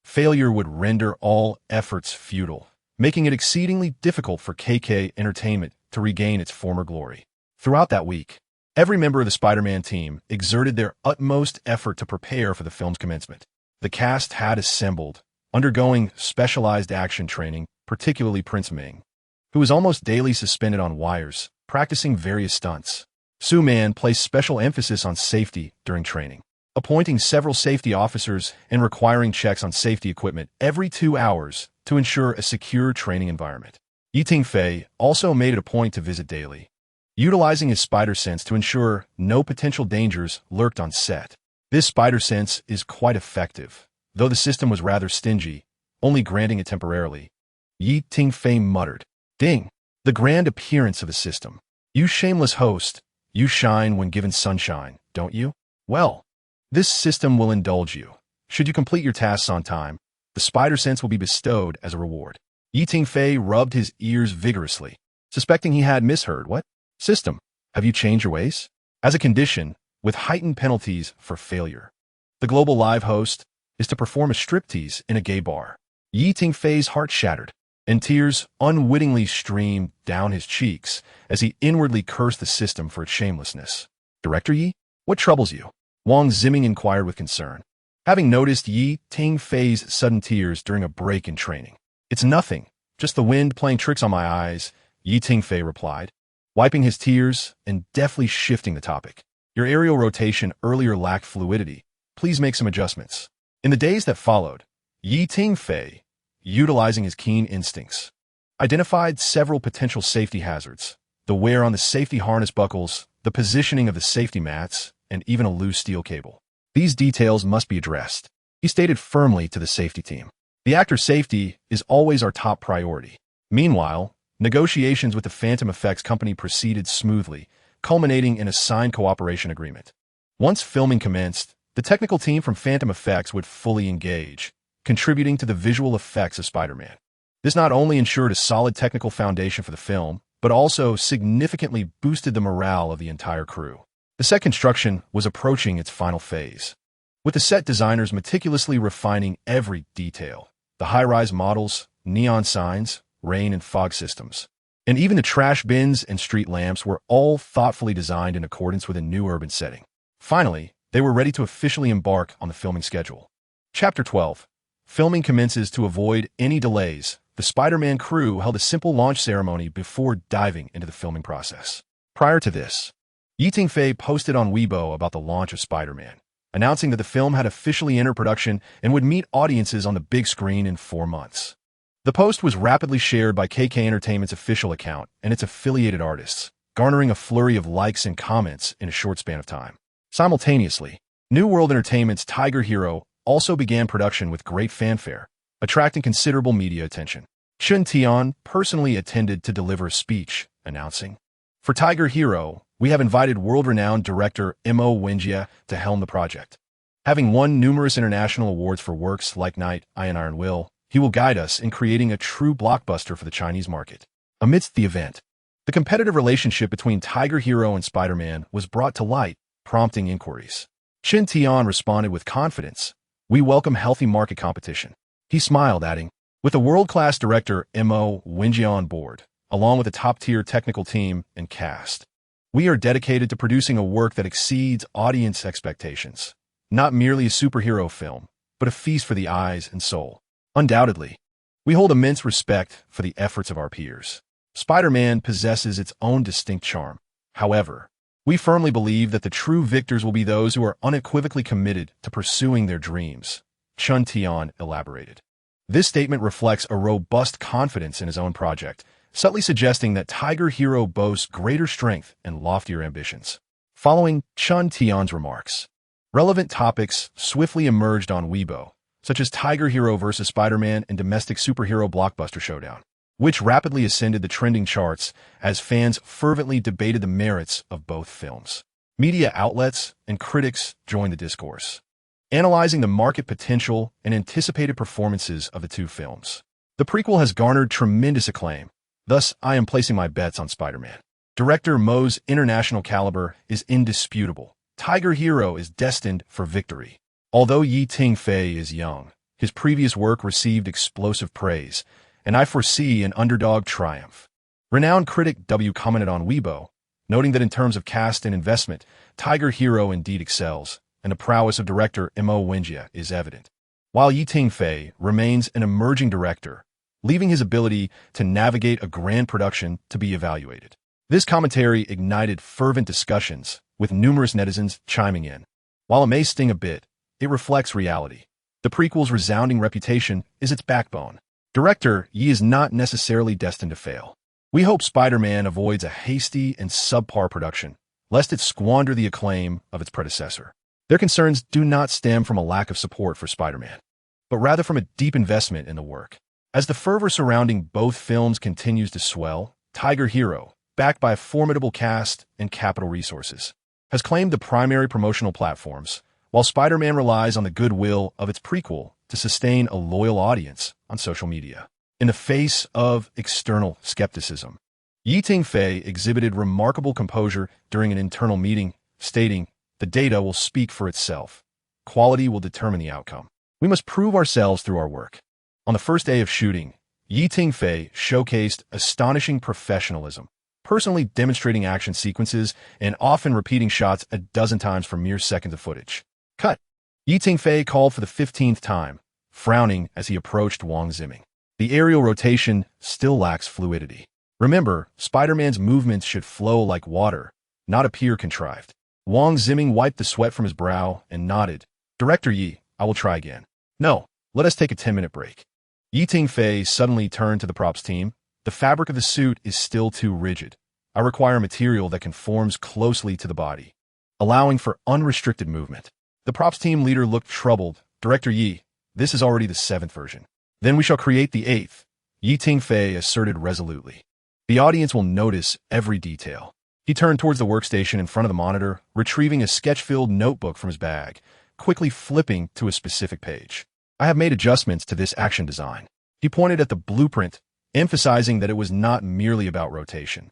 Failure would render all efforts futile, making it exceedingly difficult for KK Entertainment to regain its former glory. Throughout that week, every member of the Spider-Man team exerted their utmost effort to prepare for the film's commencement. The cast had assembled, undergoing specialized action training, particularly Prince Ming, who was almost daily suspended on wires, practicing various stunts. Su-Man placed special emphasis on safety during training, appointing several safety officers and requiring checks on safety equipment every 2 hours to ensure a secure training environment. Tingfei also made it a point to visit daily, utilizing his spider sense to ensure no potential dangers lurked on set. This spider sense is quite effective, though the system was rather stingy, only granting it temporarily. Tingfei muttered, Ding, the grand appearance of the system. You shameless host, you shine when given sunshine, don't you? Well, this system will indulge you. Should you complete your tasks on time, the spider sense will be bestowed as a reward. Tingfei rubbed his ears vigorously, suspecting he had misheard. What? System, have you changed your ways? As a condition, with heightened penalties for failure, the global live host is to perform a striptease in a gay bar. Tingfei's heart shattered, and tears unwittingly streamed down his cheeks as he inwardly cursed the system for its shamelessness. Director Yi, what troubles you? Wang Ziming inquired with concern, having noticed Tingfei's sudden tears during a break in training. It's nothing, just the wind playing tricks on my eyes, Tingfei replied, wiping his tears and deftly shifting the topic. Your aerial rotation earlier lacked fluidity. Please make some adjustments. In the days that followed, Tingfei, utilizing his keen instincts, identified several potential safety hazards: the wear on the safety harness buckles, the positioning of the safety mats, and even a loose steel cable. These details must be addressed, he stated firmly to the safety team. The actor's safety is always our top priority. Meanwhile, negotiations with the Phantom Effects company proceeded smoothly, culminating in a signed cooperation agreement. Once filming commenced, the technical team from Phantom Effects would fully engage, contributing to the visual effects of Spider-Man. This not only ensured a solid technical foundation for the film, but also significantly boosted the morale of the entire crew. The set construction was approaching its final phase, with the set designers meticulously refining every detail: the high-rise models, neon signs, rain and fog systems, and even the trash bins and street lamps were all thoughtfully designed in accordance with a new urban setting. Finally, they were ready to officially embark on the filming schedule. Chapter 12. Filming commences to avoid any delays. the Spider-Man crew held a simple launch ceremony before diving into the filming process. Prior to this, Tingfei posted on Weibo about the launch of Spider-Man, announcing that the film had officially entered production and would meet audiences on the big screen in 4 months. The post was rapidly shared by KK Entertainment's official account and its affiliated artists, garnering a flurry of likes and comments in a short span of time. Simultaneously, New World Entertainment's Tiger Hero also began production with great fanfare, attracting considerable media attention. Chun Tian personally attended to deliver a speech, announcing, "For Tiger Hero, we have invited world-renowned director Mo Wenjie to helm the project. Having won numerous international awards for works like Night, Iron Will, he will guide us in creating a true blockbuster for the Chinese market." Amidst the event, the competitive relationship between Tiger Hero and Spider-Man was brought to light, prompting inquiries. Chun Tian responded with confidence, "We welcome healthy market competition." He smiled, adding, "With a world-class director Mo Wenjie on board, along with a top-tier technical team and cast, we are dedicated to producing a work that exceeds audience expectations. Not merely a superhero film, but a feast for the eyes and soul." Undoubtedly, we hold immense respect for the efforts of our peers. Spider-Man possesses its own distinct charm. However, we firmly believe that the true victors will be those who are unequivocally committed to pursuing their dreams, Chun Tian elaborated. This statement reflects a robust confidence in his own project, subtly suggesting that Tiger Hero boasts greater strength and loftier ambitions. Following Chun Tian's remarks, relevant topics swiftly emerged on Weibo, such as Tiger Hero vs. Spider-Man and domestic superhero blockbuster showdown, which rapidly ascended the trending charts as fans fervently debated the merits of both films. Media outlets and critics joined the discourse, analyzing the market potential and anticipated performances of the two films. The prequel has garnered tremendous acclaim, thus I am placing my bets on Spider-Man. Director Mo's international caliber is indisputable. Tiger Hero is destined for victory. Although Tingfei is young, his previous work received explosive praise, and I foresee an underdog triumph. Renowned critic W commented on Weibo, noting that in terms of cast and investment, Tiger Hero indeed excels, and the prowess of director Mo Wenjie is evident. While Tingfei remains an emerging director, leaving his ability to navigate a grand production to be evaluated. This commentary ignited fervent discussions, with numerous netizens chiming in. While it may sting a bit, it reflects reality. The prequel's resounding reputation is its backbone. Director Yi is not necessarily destined to fail. We hope Spider-Man avoids a hasty and subpar production, lest it squander the acclaim of its predecessor. Their concerns do not stem from a lack of support for Spider-Man, but rather from a deep investment in the work. As the fervor surrounding both films continues to swell, Tiger Hero, backed by a formidable cast and capital resources, has claimed the primary promotional platforms, while Spider-Man relies on the goodwill of its prequel to sustain a loyal audience on social media. In the face of external skepticism, Tingfei exhibited remarkable composure during an internal meeting, stating, "The data will speak for itself. Quality will determine the outcome. We must prove ourselves through our work." On the first day of shooting, Tingfei showcased astonishing professionalism, personally demonstrating action sequences and often repeating shots a dozen times for mere seconds of footage. Cut. Tingfei called for the 15th time, frowning as he approached Wang Zimming. The aerial rotation still lacks fluidity. Remember, Spider-Man's movements should flow like water, not appear contrived. Wang Zimming wiped the sweat from his brow and nodded. "Director Yi, I will try again." "No, let us take a 10-minute break." Tingfei suddenly turned to the props team. "The fabric of the suit is still too rigid. I require a material that conforms closely to the body, allowing for unrestricted movement." The props team leader looked troubled. "Director Yi, this is already the 7th version. Then we shall create the 8th. Tingfei asserted resolutely. "The audience will notice every detail." He turned towards the workstation in front of the monitor, retrieving a sketch-filled notebook from his bag, quickly flipping to a specific page. "I have made adjustments to this action design." He pointed at the blueprint, emphasizing that it was not merely about rotation,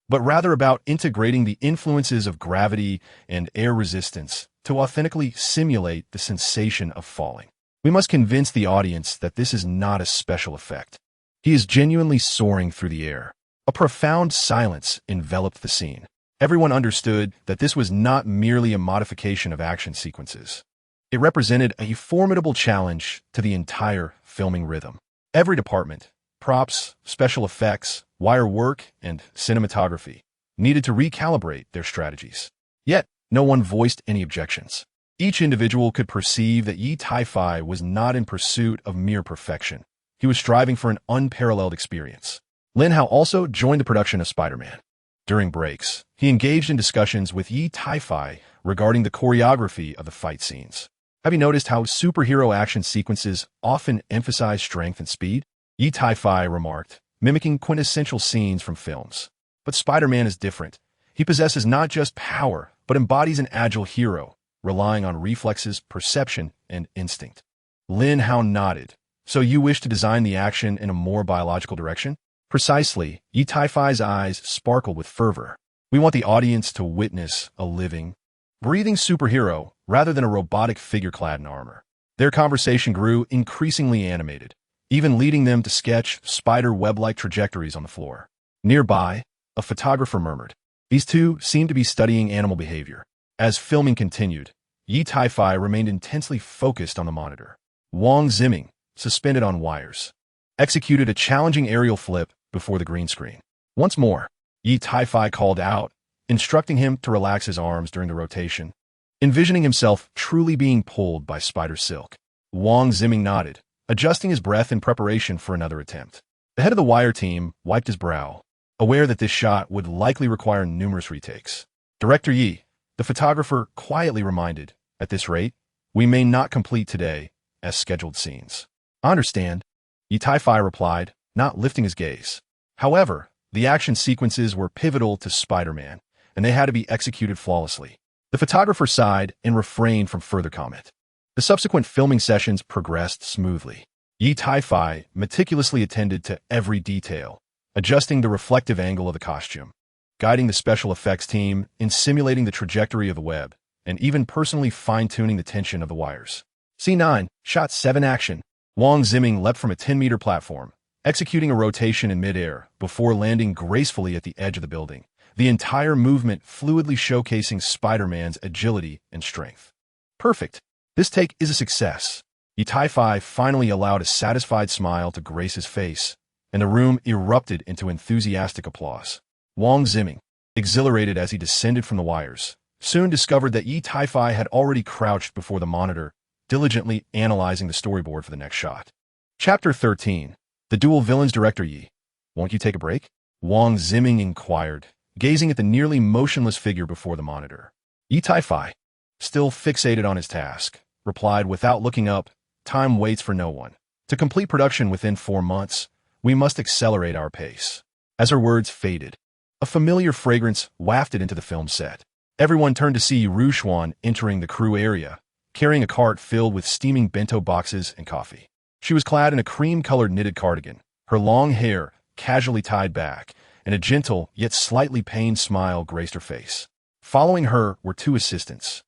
but rather about integrating the influences of gravity and air resistance to authentically simulate the sensation of falling. "We must convince the audience that this is not a special effect. He is genuinely soaring through the air." A profound silence enveloped the scene. Everyone understood that this was not merely a modification of action sequences. It represented a formidable challenge to the entire filming rhythm. Every department, props, special effects, wire work, and cinematography needed to recalibrate their strategies. Yet, no one voiced any objections. Each individual could perceive that Tingfei was not in pursuit of mere perfection. He was striving for an unparalleled experience. Lin Hao also joined the production of Spider-Man. During breaks, he engaged in discussions with Tingfei regarding the choreography of the fight scenes. Have you noticed how superhero action sequences often emphasize strength and speed? Tingfei remarked, mimicking quintessential scenes from films. But Spider-Man is different. He possesses not just power, but embodies an agile hero, relying on reflexes, perception, and instinct. Lin Hao nodded. So you wish to design the action in a more biological direction? Precisely. Tingfei's eyes sparkled with fervor. We want the audience to witness a living, breathing superhero rather than a robotic figure clad in armor. Their conversation grew increasingly animated, even leading them to sketch spider web-like trajectories on the floor. Nearby, a photographer murmured. These two seemed to be studying animal behavior. As filming continued, Tingfei remained intensely focused on the monitor. Wang Ziming, suspended on wires, executed a challenging aerial flip before the green screen. Once more, Tingfei called out, instructing him to relax his arms during the rotation, envisioning himself truly being pulled by spider silk. Wang Ziming nodded, adjusting his breath in preparation for another attempt. The head of the wire team wiped his brow, aware that this shot would likely require numerous retakes. Director Yi, the photographer, quietly reminded, at this rate, we may not complete today as scheduled scenes. I understand, Tingfei replied, not lifting his gaze. However, the action sequences were pivotal to Spider-Man, and they had to be executed flawlessly. The photographer sighed and refrained from further comment. The subsequent filming sessions progressed smoothly. Tingfei meticulously attended to every detail, adjusting the reflective angle of the costume, guiding the special effects team in simulating the trajectory of the web, and even personally fine-tuning the tension of the wires. C9, Shot 7 action. Wang Ziming leapt from a 10-meter platform, executing a rotation in midair before landing gracefully at the edge of the building, the entire movement fluidly showcasing Spider-Man's agility and strength. Perfect. This take is a success. Tingfei finally allowed a satisfied smile to grace his face, and the room erupted into enthusiastic applause. Wang Ziming, exhilarated as he descended from the wires, soon discovered that Tingfei had already crouched before the monitor, diligently analyzing the storyboard for the next shot. Chapter 13. The Dual Villains. Director Yi, won't you take a break? Wang Ziming inquired, gazing at the nearly motionless figure before the monitor. Tingfei, still fixated on his task, replied without looking up, time waits for no one. To complete production within 4 months, we must accelerate our pace. As her words faded, a familiar fragrance wafted into the film set. Everyone turned to see Rushuan entering the crew area, carrying a cart filled with steaming bento boxes and coffee. She was clad in a cream-colored knitted cardigan, her long hair casually tied back, and a gentle yet slightly pained smile graced her face. Following her were 2 assistants,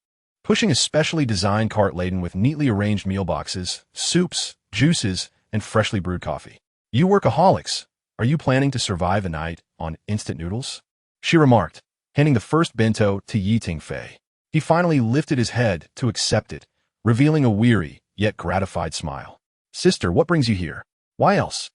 pushing a specially designed cart laden with neatly arranged meal boxes, soups, juices, and freshly brewed coffee. You workaholics, are you planning to survive a night on instant noodles? She remarked, handing the first bento to Tingfei. He finally lifted his head to accept it, revealing a weary yet gratified smile. Sister, what brings you here? Why else?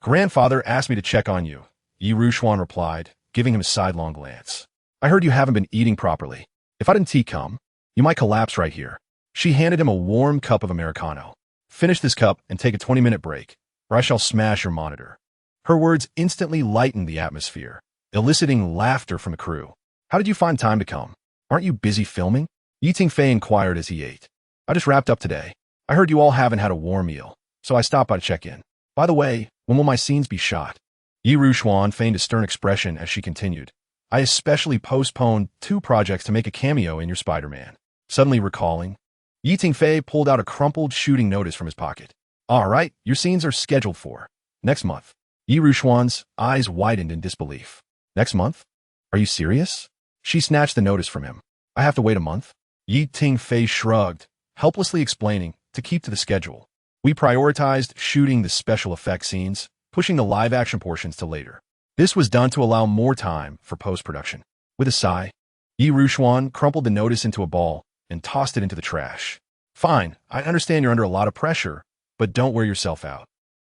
Grandfather asked me to check on you, Rushuan replied, giving him a sidelong glance. I heard you haven't been eating properly. If I didn't tea come, you might collapse right here. She handed him a warm cup of Americano. Finish this cup and take a 20-minute break, or I shall smash your monitor. Her words instantly lightened the atmosphere, eliciting laughter from the crew. How did you find time to come? Aren't you busy filming? Tingfei inquired as he ate. I just wrapped up today. I heard you all haven't had a warm meal, so I stopped by to check in. By the way, when will my scenes be shot? Rushuan feigned a stern expression as she continued. I especially postponed 2 projects to make a cameo in your Spider-Man. Suddenly recalling, Tingfei pulled out a crumpled shooting notice from his pocket. All right, your scenes are scheduled for next month. Rushuan's eyes widened in disbelief. Next month? Are you serious? She snatched the notice from him. I have to wait a month? Tingfei shrugged, helplessly explaining, to keep to the schedule. We prioritized shooting the special effects scenes, pushing the live-action portions to later. This was done to allow more time for post-production. With a sigh, Rushuan crumpled the notice into a ball and tossed it into the trash. Fine, I understand you're under a lot of pressure, but don't wear yourself out.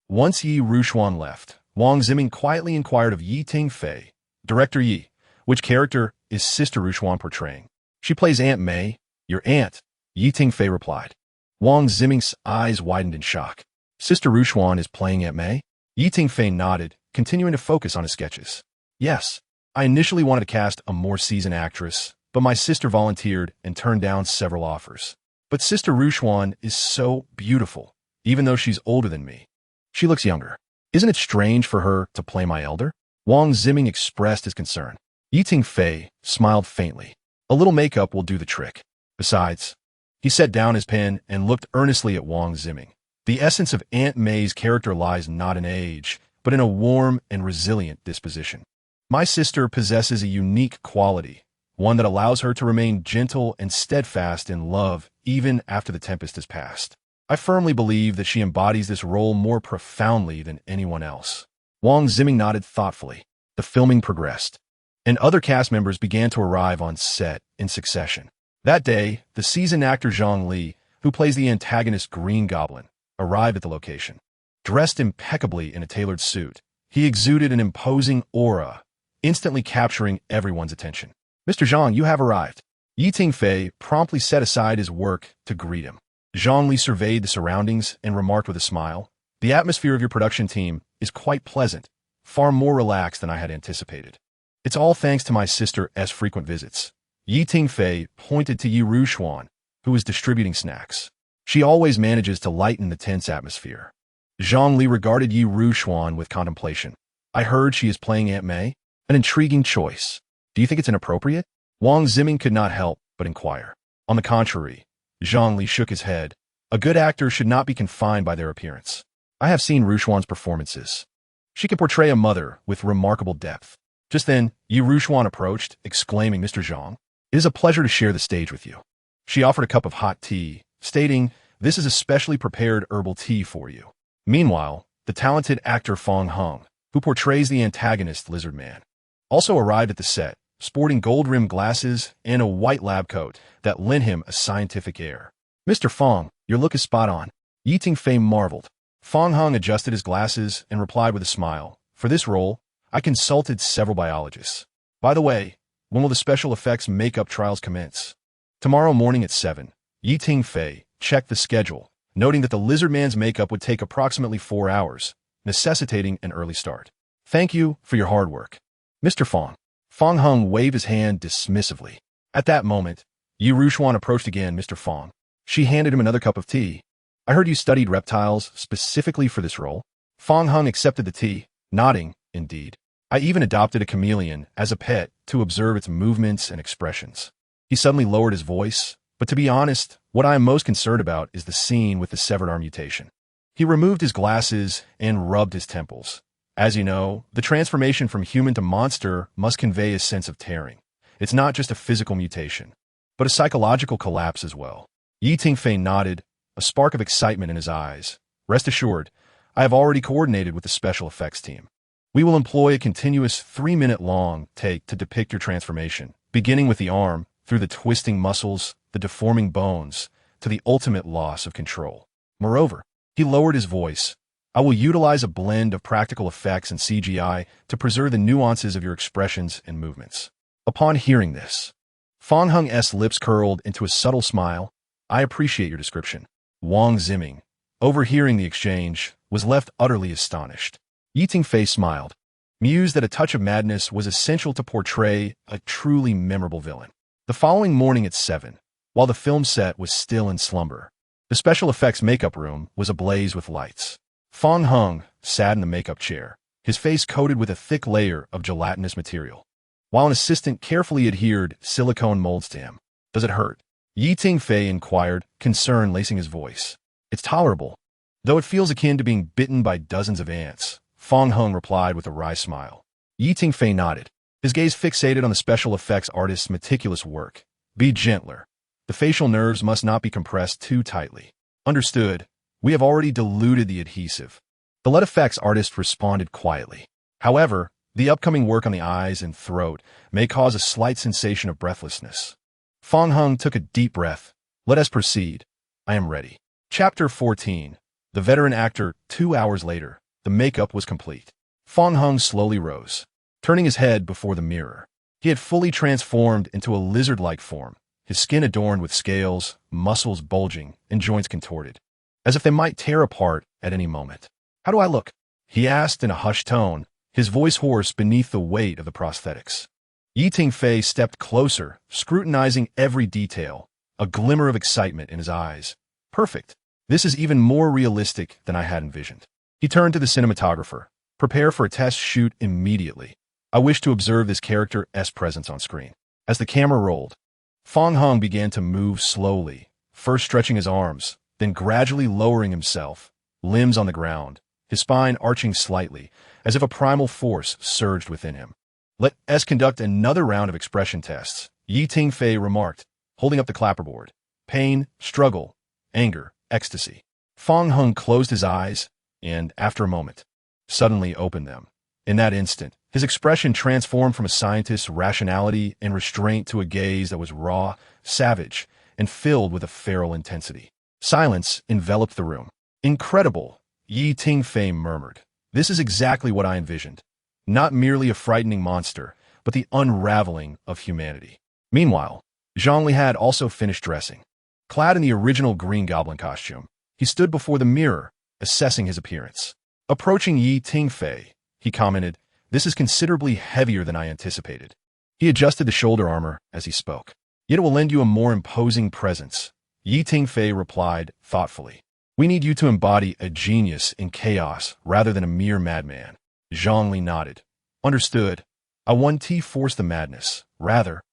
Once Yi Ruxuan left, Wang Ziming quietly inquired of Yi Tingfei, "Director Yi, which character is Sister Ruxuan portraying?" "She plays Aunt May, your aunt," Yi Tingfei replied. Wang Ziming's eyes widened in shock. "Sister Ruxuan is playing Aunt May?" Yi Tingfei nodded, continuing to focus on his sketches. "Yes, I initially wanted to cast a more seasoned actress, but my sister volunteered and turned down several offers. But Sister Ruxuan is so beautiful, even though she's older than me. She looks younger. Isn't it strange for her to play my elder?" Wang Ziming expressed his concern. Yi Tingfei smiled faintly. "A little makeup will do the trick. Besides," he set down his pen and looked earnestly at Wang Ziming. "The essence of Aunt May's character lies not in age, but in a warm and resilient disposition. My sister possesses a unique quality, one that allows her to remain gentle and steadfast in love even after the tempest has passed. I firmly believe that she embodies this role more profoundly than anyone else." Wang Ziming nodded thoughtfully. The filming progressed, and other cast members began to arrive on set in succession. That day, the seasoned actor Zhang Li, who plays the antagonist Green Goblin, arrived at the location. Dressed impeccably in a tailored suit, he exuded an imposing aura, instantly capturing everyone's attention. "Mr. Zhang, you have arrived." Yi Tingfei promptly set aside his work to greet him. Zhang Li surveyed the surroundings and remarked with a smile, "The atmosphere of your production team is quite pleasant, far more relaxed than I had anticipated. It's all thanks to my sister's frequent visits." Yi Tingfei pointed to Yi Ruxuan, who was distributing snacks. "She always manages to lighten the tense atmosphere." Zhang Li regarded Yi Ruxuan with contemplation. "I heard she is playing Aunt May? An intriguing choice. Do you think it's inappropriate?" Wang Ziming could not help but inquire. "On the contrary," Zhang Li shook his head. "A good actor should not be confined by their appearance. I have seen Ruxuan's performances. She can portray a mother with remarkable depth." Just then, Yi Ruxuan approached, exclaiming, "Mr. Zhang, it is a pleasure to share the stage with you." She offered a cup of hot tea, stating, "This is a specially prepared herbal tea for you." Meanwhile, the talented actor Fong Hung, who portrays the antagonist Lizard Man, also arrived at the set, sporting gold-rimmed glasses and a white lab coat that lent him a scientific air. "Mr. Fong, your look is spot on." Yi Tingfei marveled. Fong Hung adjusted his glasses and replied with a smile, "For this role, I consulted several biologists. By the way, when will the special effects makeup trials commence?" "Tomorrow morning at 7. Yi Tingfei checked the schedule, noting that the Lizard Man's makeup would take approximately 4 hours, necessitating an early start. "Thank you for your hard work, Mr. Fong." Fong Hung waved his hand dismissively. At that moment, Yi Ruxuan approached again Mr. Fong. She handed him another cup of tea. "I heard you studied reptiles specifically for this role." Fong Hung accepted the tea, nodding, "Indeed. I even adopted a chameleon as a pet to observe its movements and expressions." He suddenly lowered his voice, "But to be honest, what I am most concerned about is the scene with the severed arm mutation." He removed his glasses and rubbed his temples. "As you know, the transformation from human to monster must convey a sense of tearing. It's not just a physical mutation, but a psychological collapse as well." Yi Tingfei nodded, a spark of excitement in his eyes. "Rest assured, I have already coordinated with the special effects team. We will employ a continuous 3-minute-long take to depict your transformation, beginning with the arm, through the twisting muscles, the deforming bones, to the ultimate loss of control. Moreover," he lowered his voice, "I will utilize a blend of practical effects and CGI to preserve the nuances of your expressions and movements." Upon hearing this, Fong Hung's lips curled into a subtle smile. "I appreciate your description." Wang Ziming, overhearing the exchange, was left utterly astonished. Yi Tingfei smiled, mused that a touch of madness was essential to portray a truly memorable villain. The following morning at 7, while the film set was still in slumber, the special effects makeup room was ablaze with lights. Fong Hung sat in the makeup chair, his face coated with a thick layer of gelatinous material, while an assistant carefully adhered silicone molds to him. "Does it hurt?" Yi Tingfei inquired, concern lacing his voice. "It's tolerable, though it feels akin to being bitten by dozens of ants," Fong Hung replied with a wry smile. Yi Tingfei nodded, his gaze fixated on the special effects artist's meticulous work. "Be gentler. The facial nerves must not be compressed too tightly." "Understood. We have already diluted the adhesive." The LED effects artist responded quietly. "However, the upcoming work on the eyes and throat may cause a slight sensation of breathlessness." Fong Hung took a deep breath. "Let us proceed. I am ready." Chapter 14. The veteran actor, 2 hours later, the makeup was complete. Fong Hung slowly rose, turning his head before the mirror. He had fully transformed into a lizard-like form, his skin adorned with scales, muscles bulging, and joints contorted, as if they might tear apart at any moment. "How do I look?" he asked in a hushed tone, his voice hoarse beneath the weight of the prosthetics. Tingfei stepped closer, scrutinizing every detail, a glimmer of excitement in his eyes. "Perfect. This is even more realistic than I had envisioned." He turned to the cinematographer. "Prepare for a test shoot immediately. I wish to observe this character's presence on screen." As the camera rolled, Fong Hung began to move slowly, first stretching his arms, then gradually lowering himself, limbs on the ground, his spine arching slightly, as if a primal force surged within him. "Let us conduct another round of expression tests," Tingfei remarked, holding up the clapperboard. "Pain, struggle, anger, ecstasy." Fong Hung closed his eyes and, after a moment, suddenly opened them. In that instant, his expression transformed from a scientist's rationality and restraint to a gaze that was raw, savage, and filled with a feral intensity. Silence enveloped the room. "Incredible," Tingfei murmured. "This is exactly what I envisioned. Not merely a frightening monster, but the unraveling of humanity." Meanwhile, Zhongli had also finished dressing. Clad in the original Green Goblin costume, he stood before the mirror, assessing his appearance. Approaching Tingfei, he commented, "This is considerably heavier than I anticipated." He adjusted the shoulder armor as he spoke. "Yet it will lend you a more imposing presence," Tingfei replied thoughtfully. "We need you to embody a genius in chaos rather than a mere madman." Zhongli nodded. "Understood. I won't force the madness. Rather,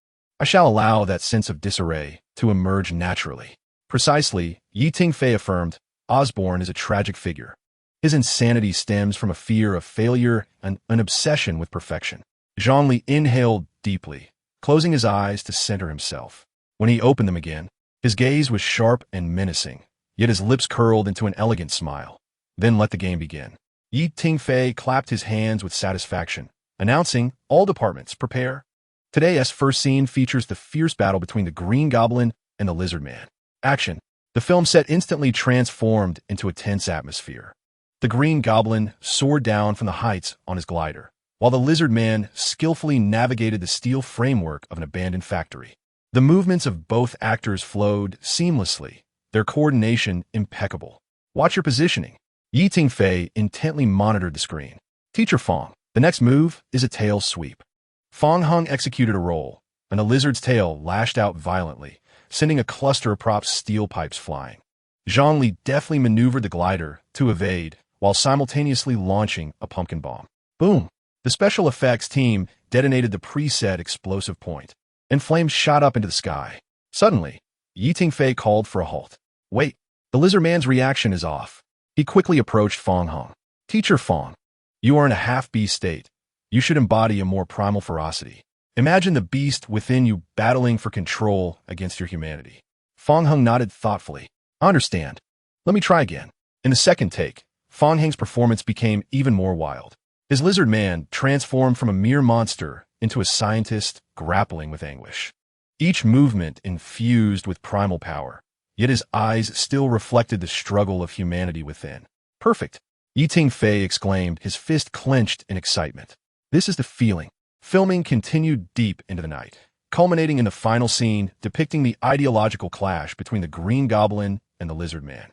I shall allow that sense of disarray to emerge naturally." "Precisely," Tingfei affirmed, "Osborne is a tragic figure. His insanity stems from a fear of failure and an obsession with perfection." Zhongli inhaled deeply, closing his eyes to center himself. When he opened them again, his gaze was sharp and menacing, yet his lips curled into an elegant smile. "Then let the game begin." Tingfei clapped his hands with satisfaction, announcing, "All departments, prepare." Today's first scene features the fierce battle between the Green Goblin and the Lizard Man. Action. The film set instantly transformed into a tense atmosphere. The Green Goblin soared down from the heights on his glider, while the Lizard Man skillfully navigated the steel framework of an abandoned factory. The movements of both actors flowed seamlessly, their coordination impeccable. "Watch your positioning." Tingfei intently monitored the screen. "Teacher Fong, the next move is a tail sweep." Fong Hung executed a roll, and the lizard's tail lashed out violently, sending a cluster of props steel pipes flying. Zhongli deftly maneuvered the glider to evade, while simultaneously launching a pumpkin bomb. Boom! The special effects team detonated the preset explosive point, and flames shot up into the sky. Suddenly, Tingfei called for a halt. "Wait, the lizard man's reaction is off." He quickly approached Fong Hung. "Teacher Fong, you are in a half-beast state. You should embody a more primal ferocity. Imagine the beast within you battling for control against your humanity." Fong Hung nodded thoughtfully. "I understand. Let me try again." In the second take, Fong Hung's performance became even more wild. His lizard man transformed from a mere monster into a scientist grappling with anguish. Each movement infused with primal power, yet his eyes still reflected the struggle of humanity within. "Perfect!" Tingfei exclaimed, his fist clenched in excitement. "This is the feeling." Filming continued deep into the night, culminating in the final scene depicting the ideological clash between the Green Goblin and the Lizard Man.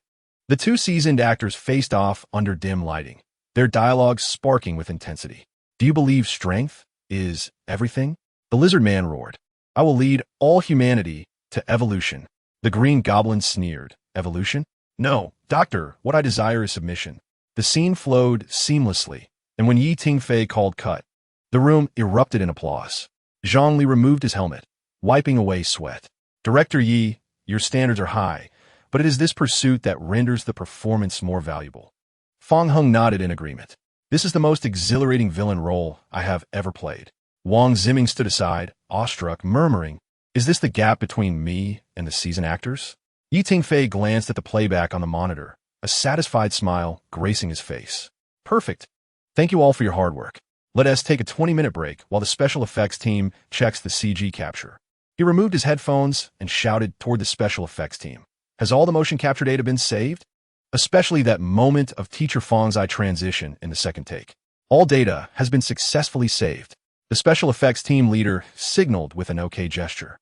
The two seasoned actors faced off under dim lighting, their dialogue sparking with intensity. "Do you believe strength is everything?" the Lizard Man roared. "I will lead all humanity to evolution." The Green Goblin sneered. "Evolution? No, Doctor, what I desire is submission." The scene flowed seamlessly, and when Tingfei called cut, the room erupted in applause. Zhongli removed his helmet, wiping away sweat. "Director Yi, your standards are high, but it is this pursuit that renders the performance more valuable." Fong Hung nodded in agreement. "This is the most exhilarating villain role I have ever played." Wang Ziming stood aside, awestruck, murmuring, "Is this the gap between me and the seasoned actors?" Tingfei glanced at the playback on the monitor, a satisfied smile gracing his face. "Perfect. Thank you all for your hard work. Let us take a 20-minute break while the special effects team checks the CG capture." He removed his headphones and shouted toward the special effects team. "Has all the motion capture data been saved?" especially that moment of Teacher Fong's eye transition in the second take. All data has been successfully saved. The special effects team leader signaled with an OK gesture.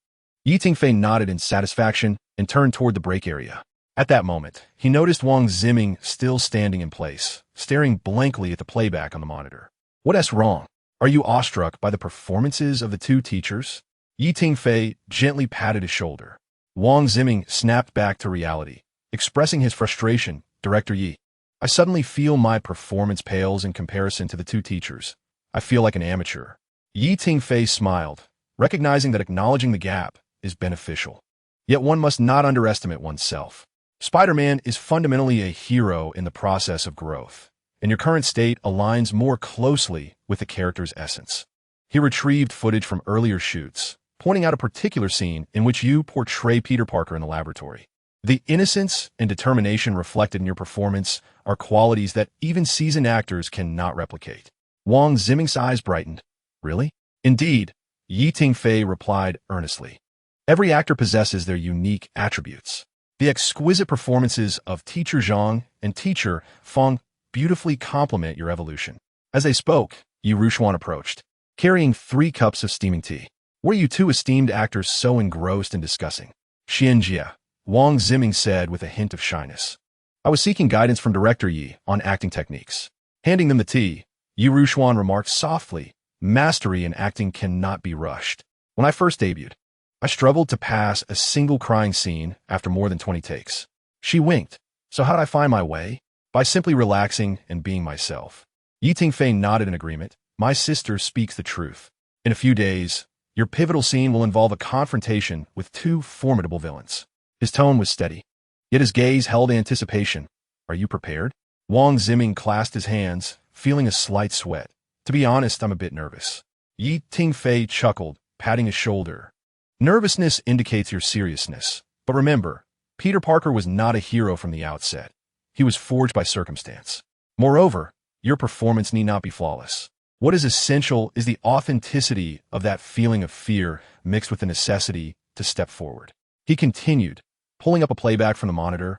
Tingfei nodded in satisfaction and turned toward the break area. At that moment, he noticed Wang Ziming still standing in place, staring blankly at the playback on the monitor. What's wrong? Are you awestruck by the performances of the two teachers? Tingfei gently patted his shoulder. Wang Ziming snapped back to reality, expressing his frustration. Director Yi, I suddenly feel my performance pales in comparison to the two teachers. I feel like an amateur. Tingfei smiled, recognizing that acknowledging the gap is beneficial. Yet one must not underestimate oneself. Spider-Man is fundamentally a hero in the process of growth, and your current state aligns more closely with the character's essence. He retrieved footage from earlier shoots, pointing out a particular scene in which you portray Peter Parker in the laboratory. The innocence and determination reflected in your performance are qualities that even seasoned actors cannot replicate. Wang Ziming's eyes brightened. Really? Indeed, Tingfei replied earnestly. Every actor possesses their unique attributes. The exquisite performances of Teacher Zhang and Teacher Fong beautifully complement your evolution. As they spoke, Yi Rushuan approached, carrying 3 cups of steaming tea. Were you two esteemed actors so engrossed in discussing? Xianjia, Wang Ziming said with a hint of shyness. I was seeking guidance from Director Yi on acting techniques. Handing them the tea, Yi Rushuan remarked softly, mastery in acting cannot be rushed. When I first debuted, I struggled to pass a single crying scene after more than 20 takes. She winked. So how'd I find my way? By simply relaxing and being myself. Tingfei nodded in agreement. My sister speaks the truth. In a few days, your pivotal scene will involve a confrontation with 2 formidable villains. His tone was steady, yet his gaze held anticipation. Are you prepared? Wang Ziming clasped his hands, feeling a slight sweat. To be honest, I'm a bit nervous. Tingfei chuckled, patting his shoulder. Nervousness indicates your seriousness. But remember, Peter Parker was not a hero from the outset. He was forged by circumstance. Moreover, your performance need not be flawless. What is essential is the authenticity of that feeling of fear mixed with the necessity to step forward. He continued, pulling up a playback from the monitor,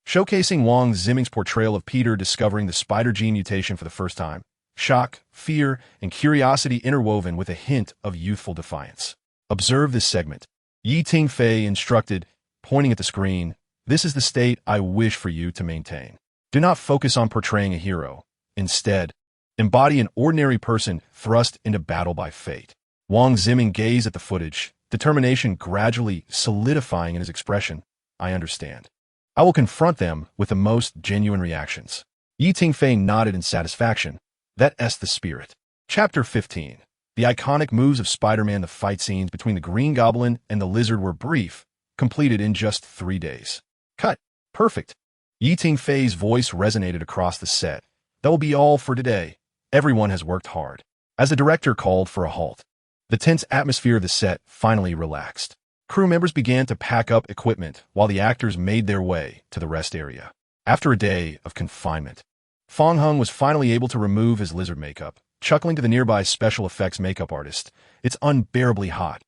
showcasing Wang Ziming's portrayal of Peter discovering the spider gene mutation for the first time. Shock, fear, and curiosity interwoven with a hint of youthful defiance. Observe this segment. Tingfei instructed, pointing at the screen, this is the state I wish for you to maintain. Do not focus on portraying a hero. Instead, embody an ordinary person thrust into battle by fate. Wang Ziming gazed at the footage, determination gradually solidifying in his expression. I understand. I will confront them with the most genuine reactions. Tingfei nodded in satisfaction. That's the spirit. Chapter 15. The iconic moves of Spider-Man. The fight scenes between the Green Goblin and the Lizard were brief, completed in just 3 days. Cut. Perfect. Tingfei's voice resonated across the set. That will be all for today. Everyone has worked hard. As the director called for a halt, the tense atmosphere of the set finally relaxed. Crew members began to pack up equipment while the actors made their way to the rest area. After a day of confinement, Fong Hung was finally able to remove his lizard makeup, chuckling to the nearby special effects makeup artist. It's unbearably hot.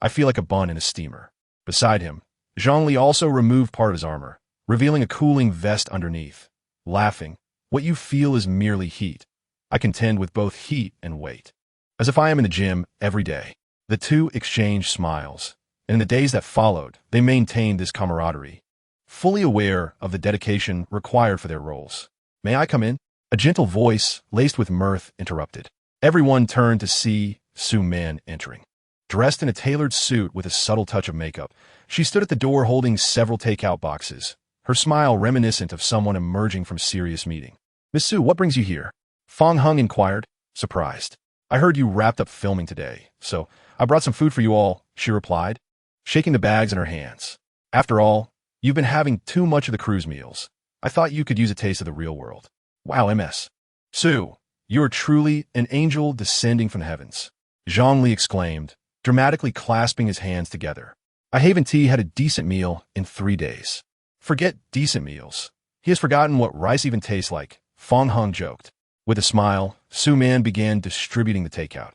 I feel like a bun in a steamer. Beside him, Zhongli also removed part of his armor, revealing a cooling vest underneath. Laughing, what you feel is merely heat. I contend with both heat and weight. As if I am in the gym every day. The two exchanged smiles, and in the days that followed, they maintained this camaraderie, fully aware of the dedication required for their roles. May I come in? A gentle voice, laced with mirth, interrupted. Everyone turned to see Su Man entering. Dressed in a tailored suit with a subtle touch of makeup, she stood at the door holding several takeout boxes, her smile reminiscent of someone emerging from a serious meeting. Miss Su, what brings you here? Fong Hung inquired, surprised. I heard you wrapped up filming today, so I brought some food for you all, she replied, shaking the bags in her hands. After all, you've been having too much of the cruise meals. I thought you could use a taste of the real world. Wow, MS. Su, you are truly an angel descending from the heavens, Zhongli exclaimed, dramatically clasping his hands together. I Haven Tea had a decent meal in 3 days. Forget decent meals. He has forgotten what rice even tastes like, Fong Hung joked. With a smile, Su Man began distributing the takeout.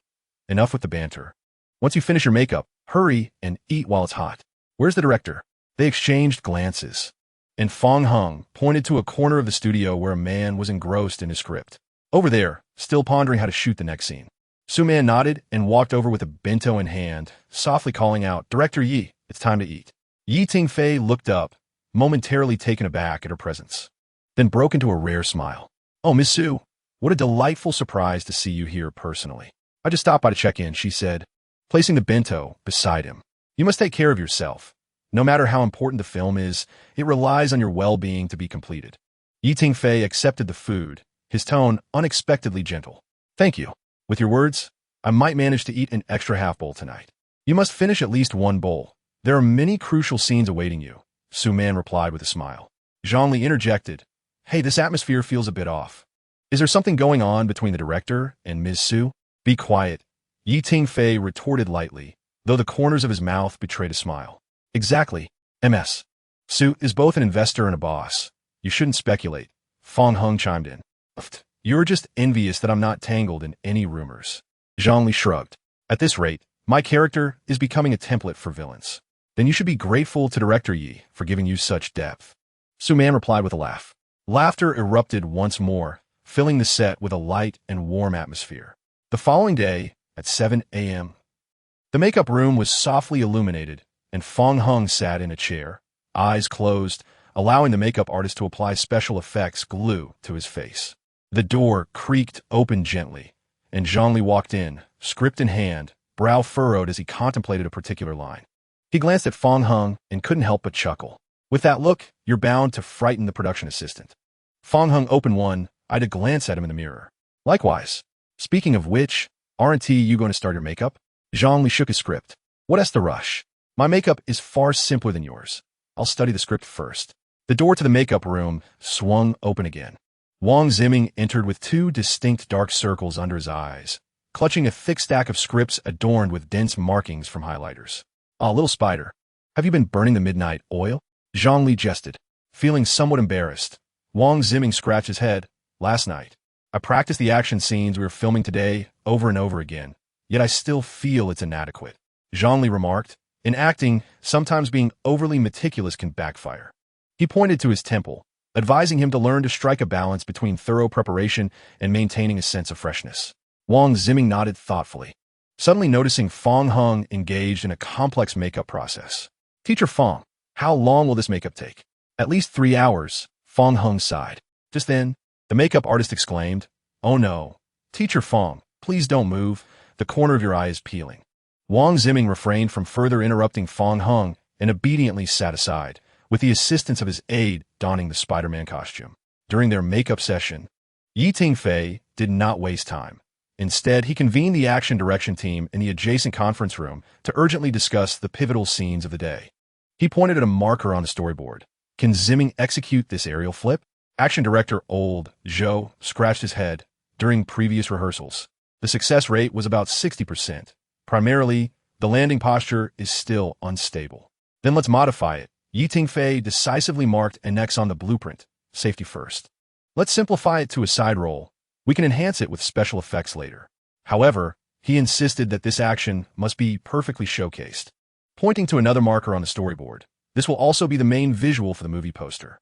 Enough with the banter. Once you finish your makeup, hurry and eat while it's hot. Where's the director? They exchanged glances. And Fong Hung pointed to a corner of the studio where a man was engrossed in his script. Over there, still pondering how to shoot the next scene. Su-man nodded and walked over with a bento in hand, softly calling out, "Director Yi, it's time to eat." Yi Tingfei looked up, momentarily taken aback at her presence, then broke into a rare smile. "Oh, Miss Su, what a delightful surprise to see you here personally. I just stopped by to check in," she said, placing the bento beside him. "You must take care of yourself. No matter how important the film is, it relies on your well-being to be completed." Yi Tingfei accepted the food, his tone unexpectedly gentle. "Thank you. With your words, I might manage to eat an extra half bowl tonight." "You must finish at least one bowl. There are many crucial scenes awaiting you," Su-man replied with a smile. Zhongli interjected, "Hey, this atmosphere feels a bit off. Is there something going on between the director and Ms. Su?" "Be quiet," Yi Tingfei retorted lightly, though the corners of his mouth betrayed a smile. "Exactly. Ms. Su is both an investor and a boss. You shouldn't speculate," Fong Hung chimed in. "You're just envious that I'm not tangled in any rumors." Zhongli shrugged. "At this rate, my character is becoming a template for villains. Then you should be grateful to Director Yi for giving you such depth." Su-man replied with a laugh. Laughter erupted once more, filling the set with a light and warm atmosphere. The following day, at 7 a.m., the makeup room was softly illuminated, and Fong Hung sat in a chair, eyes closed, allowing the makeup artist to apply special effects glue to his face. The door creaked open gently, and Zhongli walked in, script in hand, brow furrowed as he contemplated a particular line. He glanced at Fong Hung and couldn't help but chuckle. "With that look, you're bound to frighten the production assistant." Fong Hung opened one-eyed to glance at him in the mirror. "Likewise. Speaking of which, aren't you going to start your makeup?" Zhongli shook his script. "What's the rush? My makeup is far simpler than yours. I'll study the script first." The door to the makeup room swung open again. Wang Ziming entered with two distinct dark circles under his eyes, clutching a thick stack of scripts adorned with dense markings from highlighters. "Ah, little spider, have you been burning the midnight oil?" Zhongli jested. Feeling somewhat embarrassed, Wang Ziming scratched his head. "Last night, I practiced the action scenes we were filming today over and over again, yet I still feel it's inadequate." Zhongli remarked, "In acting, sometimes being overly meticulous can backfire." He pointed to his temple, advising him to learn to strike a balance between thorough preparation and maintaining a sense of freshness. Wang Ziming nodded thoughtfully, suddenly noticing Fong Hung engaged in a complex makeup process. "Teacher Fong, how long will this makeup take?" "At least 3 hours," Fong Hung sighed. Just then, the makeup artist exclaimed, "Oh no, Teacher Fong, please don't move, the corner of your eye is peeling." Wang Ziming refrained from further interrupting Fong Hung and obediently sat aside, with the assistance of his aide donning the Spider-Man costume. During their makeup session, Yi Tingfei did not waste time. Instead, he convened the action direction team in the adjacent conference room to urgently discuss the pivotal scenes of the day. He pointed at a marker on the storyboard. "Can Ziming execute this aerial flip?" Action director Old Zhou scratched his head. During previous rehearsals, the success rate was about 60%. Primarily, the landing posture is still unstable. "Then let's modify it." Yi Tingfei decisively marked an X on the blueprint. "Safety first. Let's simplify it to a side roll. We can enhance it with special effects later." However, he insisted that this action must be perfectly showcased. Pointing to another marker on the storyboard, "This will also be the main visual for the movie poster."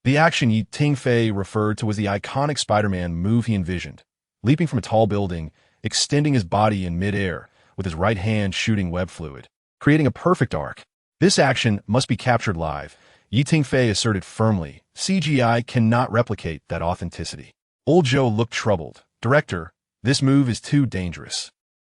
The action Yi Tingfei referred to was the iconic Spider-Man move he envisioned, leaping from a tall building, extending his body in mid-air, with his right hand shooting web fluid, creating a perfect arc. "This action must be captured live," Yi Tingfei asserted firmly. "CGI cannot replicate that authenticity." Old Joe looked troubled. "Director, this move is too dangerous.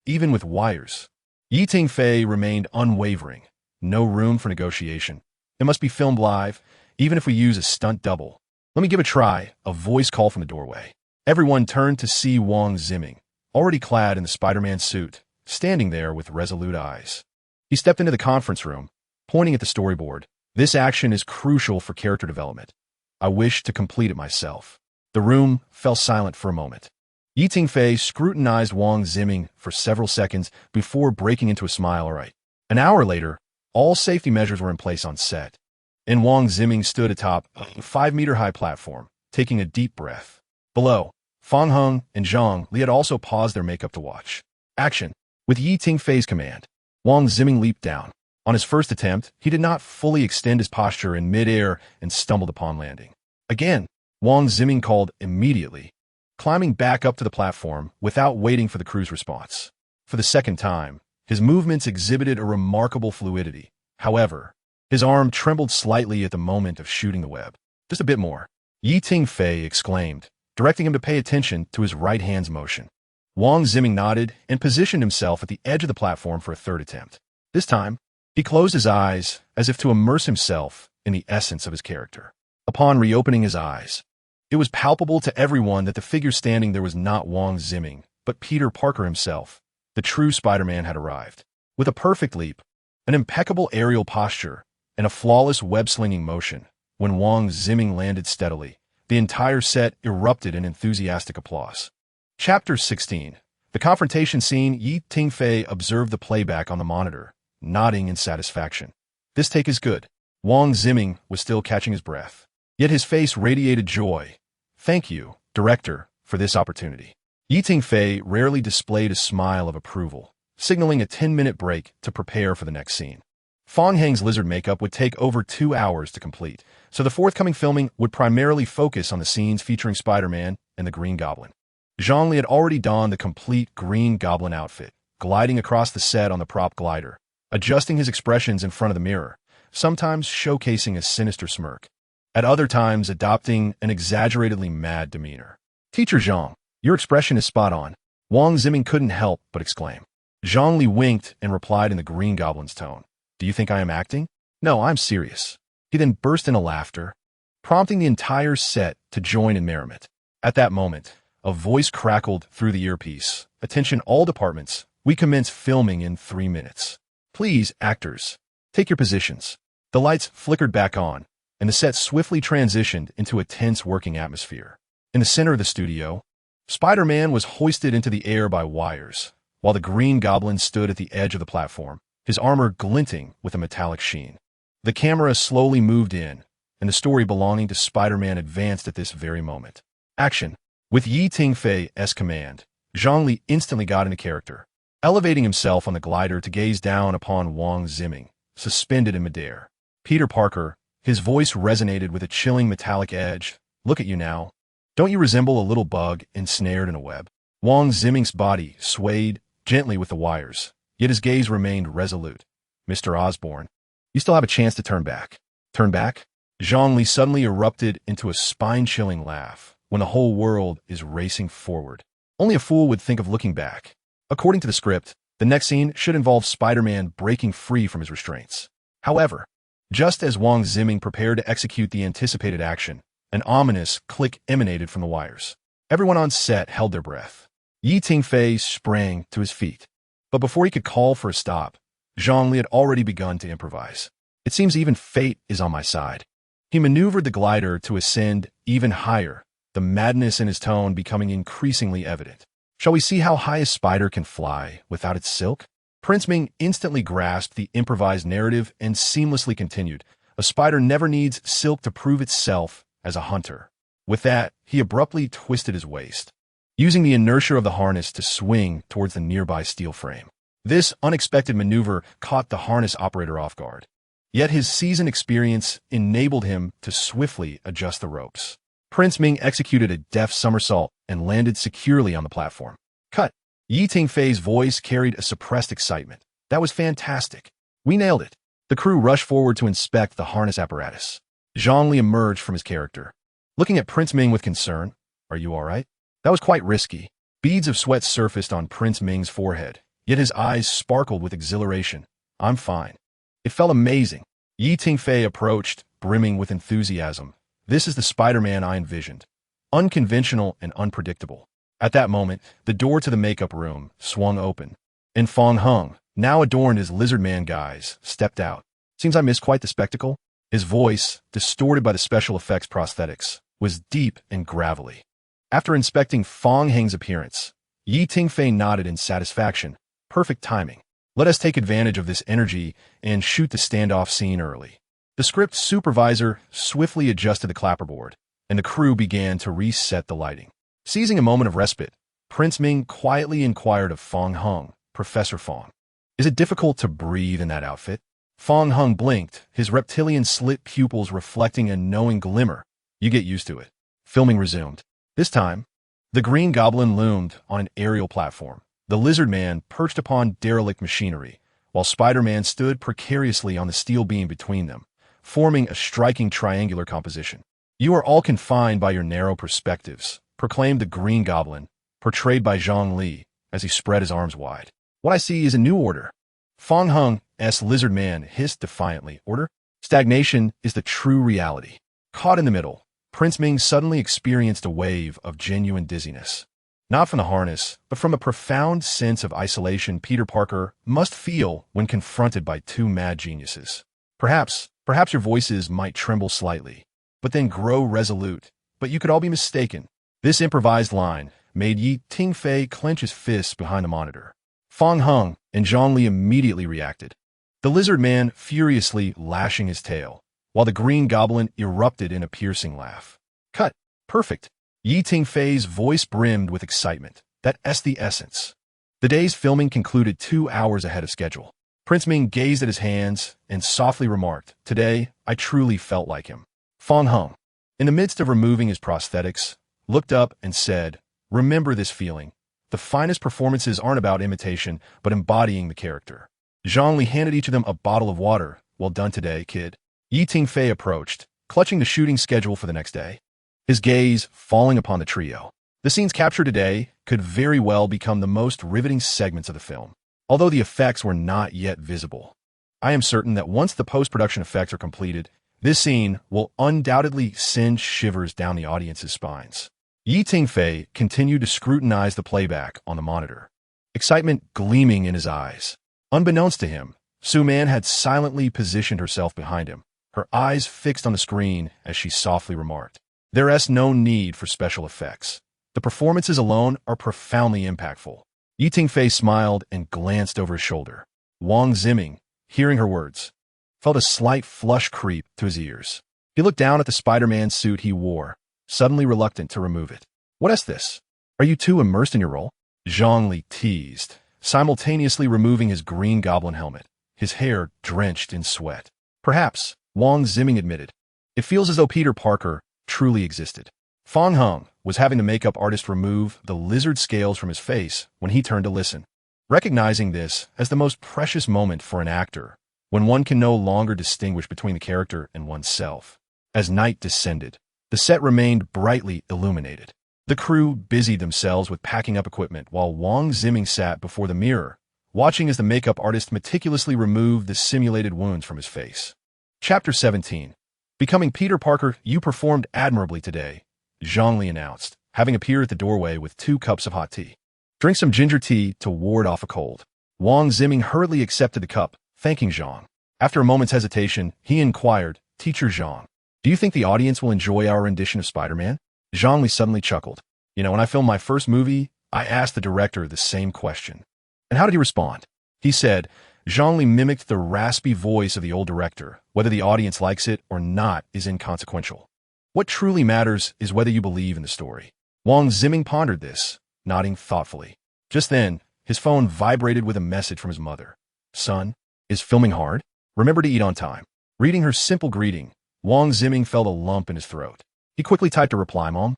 Even with wires." Yi Tingfei remained unwavering. "No room for negotiation. It must be filmed live, even if we use a stunt double." "Let me give a try," a voice called from the doorway. Everyone turned to see Wang Ziming, already clad in the Spider-Man suit, standing there with resolute eyes. He stepped into the conference room, pointing at the storyboard. "This action is crucial for character development. I wish to complete it myself." The room fell silent for a moment. Yi Tingfei scrutinized Wang Ziming for several seconds before breaking into a smile. "All right." An hour later, all safety measures were in place on set, and Wang Ziming stood atop a 5-meter-high platform, taking a deep breath. Below, Fong Hung and Zhang Li had also paused their makeup to watch. Action. With Yi Tingfei's command, Wang Ziming leaped down, On his first attempt, he did not fully extend his posture in midair and stumbled upon landing. Again, Wang Ziming called immediately, climbing back up to the platform without waiting for the crew's response. For the second time, his movements exhibited a remarkable fluidity. However, his arm trembled slightly at the moment of shooting the web. Just a bit more. Tingfei exclaimed, directing him to pay attention to his right hand's motion. Wang Ziming nodded and positioned himself at the edge of the platform for a third attempt. This time, he closed his eyes as if to immerse himself in the essence of his character. Upon reopening his eyes, it was palpable to everyone that the figure standing there was not Wang Ziming, but Peter Parker himself. The true Spider-Man had arrived. With a perfect leap, an impeccable aerial posture, and a flawless web-slinging motion, when Wang Ziming landed steadily, the entire set erupted in enthusiastic applause. Chapter 16. The confrontation scene. Tingfei observed the playback on the monitor, nodding in satisfaction. This take is good. Wang Ziming was still catching his breath. Yet his face radiated joy. Thank you, director, for this opportunity. Tingfei rarely displayed a smile of approval, signaling a 10-minute break to prepare for the next scene. Fong Heng's lizard makeup would take over 2 hours to complete, so the forthcoming filming would primarily focus on the scenes featuring Spider-Man and the Green Goblin. Zhongli had already donned the complete Green Goblin outfit, gliding across the set on the prop glider, adjusting his expressions in front of the mirror, sometimes showcasing a sinister smirk, at other times adopting an exaggeratedly mad demeanor. Teacher Zhang, your expression is spot on. Wang Ziming couldn't help but exclaim. Zhongli winked and replied in the Green Goblin's tone. Do you think I am acting? No, I'm serious. He then burst into laughter, prompting the entire set to join in merriment. At that moment, a voice crackled through the earpiece. Attention all departments. We commence filming in 3 minutes. Please, actors, take your positions. The lights flickered back on, and the set swiftly transitioned into a tense working atmosphere. In the center of the studio, Spider-Man was hoisted into the air by wires, while the Green Goblin stood at the edge of the platform, his armor glinting with a metallic sheen. The camera slowly moved in, and the story belonging to Spider-Man advanced at this very moment. Action. With Tingfei's command, Zhongli instantly got into character, elevating himself on the glider to gaze down upon Wang Ziming, suspended in midair. Peter Parker, his voice resonated with a chilling metallic edge. Look at you now. Don't you resemble a little bug ensnared in a web? Wang Ziming's body swayed gently with the wires, yet his gaze remained resolute. Mr. Osborn, you still have a chance to turn back. Turn back? Zhongli suddenly erupted into a spine-chilling laugh when the whole world is racing forward. Only a fool would think of looking back. According to the script, the next scene should involve Spider-Man breaking free from his restraints. However, just as Wang Ziming prepared to execute the anticipated action, an ominous click emanated from the wires. Everyone on set held their breath. Tingfei sprang to his feet. But before he could call for a stop, Zhongli had already begun to improvise. It seems even fate is on my side. He maneuvered the glider to ascend even higher, the madness in his tone becoming increasingly evident. Shall we see how high a spider can fly without its silk? Prince Ming instantly grasped the improvised narrative and seamlessly continued. A spider never needs silk to prove itself as a hunter. With that, he abruptly twisted his waist, using the inertia of the harness to swing towards the nearby steel frame. This unexpected maneuver caught the harness operator off guard. Yet his seasoned experience enabled him to swiftly adjust the ropes. Prince Ming executed a deft somersault and landed securely on the platform. Cut. Tingfei's voice carried a suppressed excitement. That was fantastic. We nailed it. The crew rushed forward to inspect the harness apparatus. Zhongli emerged from his character, looking at Prince Ming with concern. Are you all right? That was quite risky. Beads of sweat surfaced on Prince Ming's forehead, yet his eyes sparkled with exhilaration. I'm fine. It felt amazing. Tingfei approached, brimming with enthusiasm. This is the Spider-Man I envisioned. Unconventional and unpredictable. At that moment, the door to the makeup room swung open, and Fong Heng, now adorned as Lizard Man guise, stepped out. Seems I missed quite the spectacle. His voice, distorted by the special effects prosthetics, was deep and gravelly. After inspecting Fong Heng's appearance, Tingfei nodded in satisfaction. Perfect timing. Let us take advantage of this energy and shoot the standoff scene early. The script supervisor swiftly adjusted the clapperboard, and the crew began to reset the lighting. Seizing a moment of respite, Prince Ming quietly inquired of Fong Heng, Professor Fong, is it difficult to breathe in that outfit? Fong Hung blinked, his reptilian slit pupils reflecting a knowing glimmer. You get used to it. Filming resumed. This time, the Green Goblin loomed on an aerial platform. The Lizard Man perched upon derelict machinery, while Spider-Man stood precariously on the steel beam between them, forming a striking triangular composition. You are all confined by your narrow perspectives, proclaimed the Green Goblin, portrayed by Zhang Li, as he spread his arms wide. What I see is a new order. Fong Hung's Lizard Man hissed defiantly. Order? Stagnation is the true reality. Caught in the middle, Prince Ming suddenly experienced a wave of genuine dizziness. Not from the harness, but from a profound sense of isolation Peter Parker must feel when confronted by two mad geniuses. Perhaps your voices might tremble slightly, but then grow resolute. But you could all be mistaken. This improvised line made Tingfei clench his fists behind the monitor. Fong Hung and Zhang Li immediately reacted, the Lizard Man furiously lashing his tail, while the Green Goblin erupted in a piercing laugh. Cut. Perfect. Tingfei's voice brimmed with excitement. That's the essence. The day's filming concluded 2 hours ahead of schedule. Prince Ming gazed at his hands and softly remarked, Today, I truly felt like him. Fong Hung, in the midst of removing his prosthetics, looked up and said, Remember this feeling. The finest performances aren't about imitation, but embodying the character. Zhang Li handed each of them a bottle of water. Well done today, kid. Tingfei approached, clutching the shooting schedule for the next day, his gaze falling upon the trio. The scenes captured today could very well become the most riveting segments of the film, although the effects were not yet visible. I am certain that once the post-production effects are completed, this scene will undoubtedly send shivers down the audience's spines. Tingfei continued to scrutinize the playback on the monitor, excitement gleaming in his eyes. Unbeknownst to him, Su Man had silently positioned herself behind him, her eyes fixed on the screen as she softly remarked, There's no need for special effects. The performances alone are profoundly impactful. Tingfei smiled and glanced over his shoulder. Wang Ziming, hearing her words, felt a slight flush creep to his ears. He looked down at the Spider-Man suit he wore, suddenly reluctant to remove it. What is this? Are you too immersed in your role? Zhang Li teased, simultaneously removing his Green Goblin helmet, his hair drenched in sweat. Perhaps, Wang Ziming admitted. It feels as though Peter Parker truly existed. Fong Hung was having the makeup artist remove the lizard scales from his face when he turned to listen, recognizing this as the most precious moment for an actor, when one can no longer distinguish between the character and oneself. As night descended, the set remained brightly illuminated. The crew busied themselves with packing up equipment while Wang Ziming sat before the mirror, watching as the makeup artist meticulously removed the simulated wounds from his face. Chapter 17. Becoming Peter Parker, you performed admirably today, Zhang Li announced, having appeared at the doorway with 2 cups of hot tea. Drink some ginger tea to ward off a cold. Wang Ziming hurriedly accepted the cup, thanking Zhang. After a moment's hesitation, he inquired, Teacher Zhang, do you think the audience will enjoy our rendition of Spider-Man? Zhang Li suddenly chuckled. When I filmed my first movie, I asked the director the same question. And how did he respond? He said, Zhang Li mimicked the raspy voice of the old director. Whether the audience likes it or not is inconsequential. What truly matters is whether you believe in the story. Wang Ziming pondered this, nodding thoughtfully. Just then, his phone vibrated with a message from his mother. Son, is filming hard? Remember to eat on time. Reading her simple greeting, Wang Ziming felt a lump in his throat. He quickly typed a reply, Mom.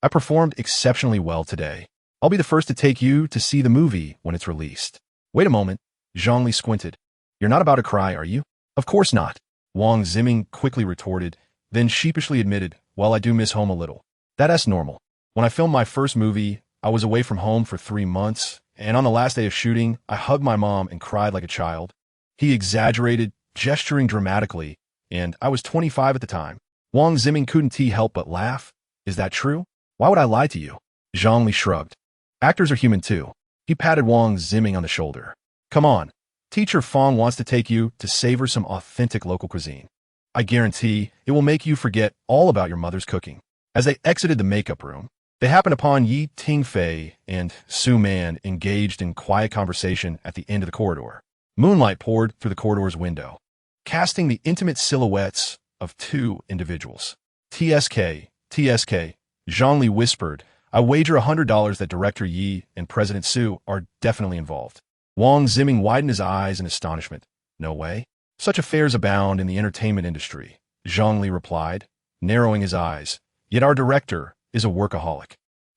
I performed exceptionally well today. I'll be the first to take you to see the movie when it's released. Wait a moment. Zhang Li squinted. You're not about to cry, are you? Of course not. Wang Ziming quickly retorted, then sheepishly admitted, well, I do miss home a little. That's normal. When I filmed my first movie, I was away from home for 3 months, and on the last day of shooting, I hugged my mom and cried like a child. He exaggerated, gesturing dramatically, and I was 25 at the time. Wang Ziming couldn't help but laugh. Is that true? Why would I lie to you? Zhang Li shrugged. Actors are human too. He patted Wang Ziming on the shoulder. Come on. Teacher Fong wants to take you to savor some authentic local cuisine. I guarantee it will make you forget all about your mother's cooking. As they exited the makeup room, they happened upon Tingfei and Su Man engaged in quiet conversation at the end of the corridor. Moonlight poured through the corridor's window, casting the intimate silhouettes of 2 individuals. TSK, Zhang Li whispered, I wager $100 that Director Yi and President Su are definitely involved. Wang Ziming widened his eyes in astonishment. No way. Such affairs abound in the entertainment industry, Zhongli replied, narrowing his eyes. Yet our director is a workaholic.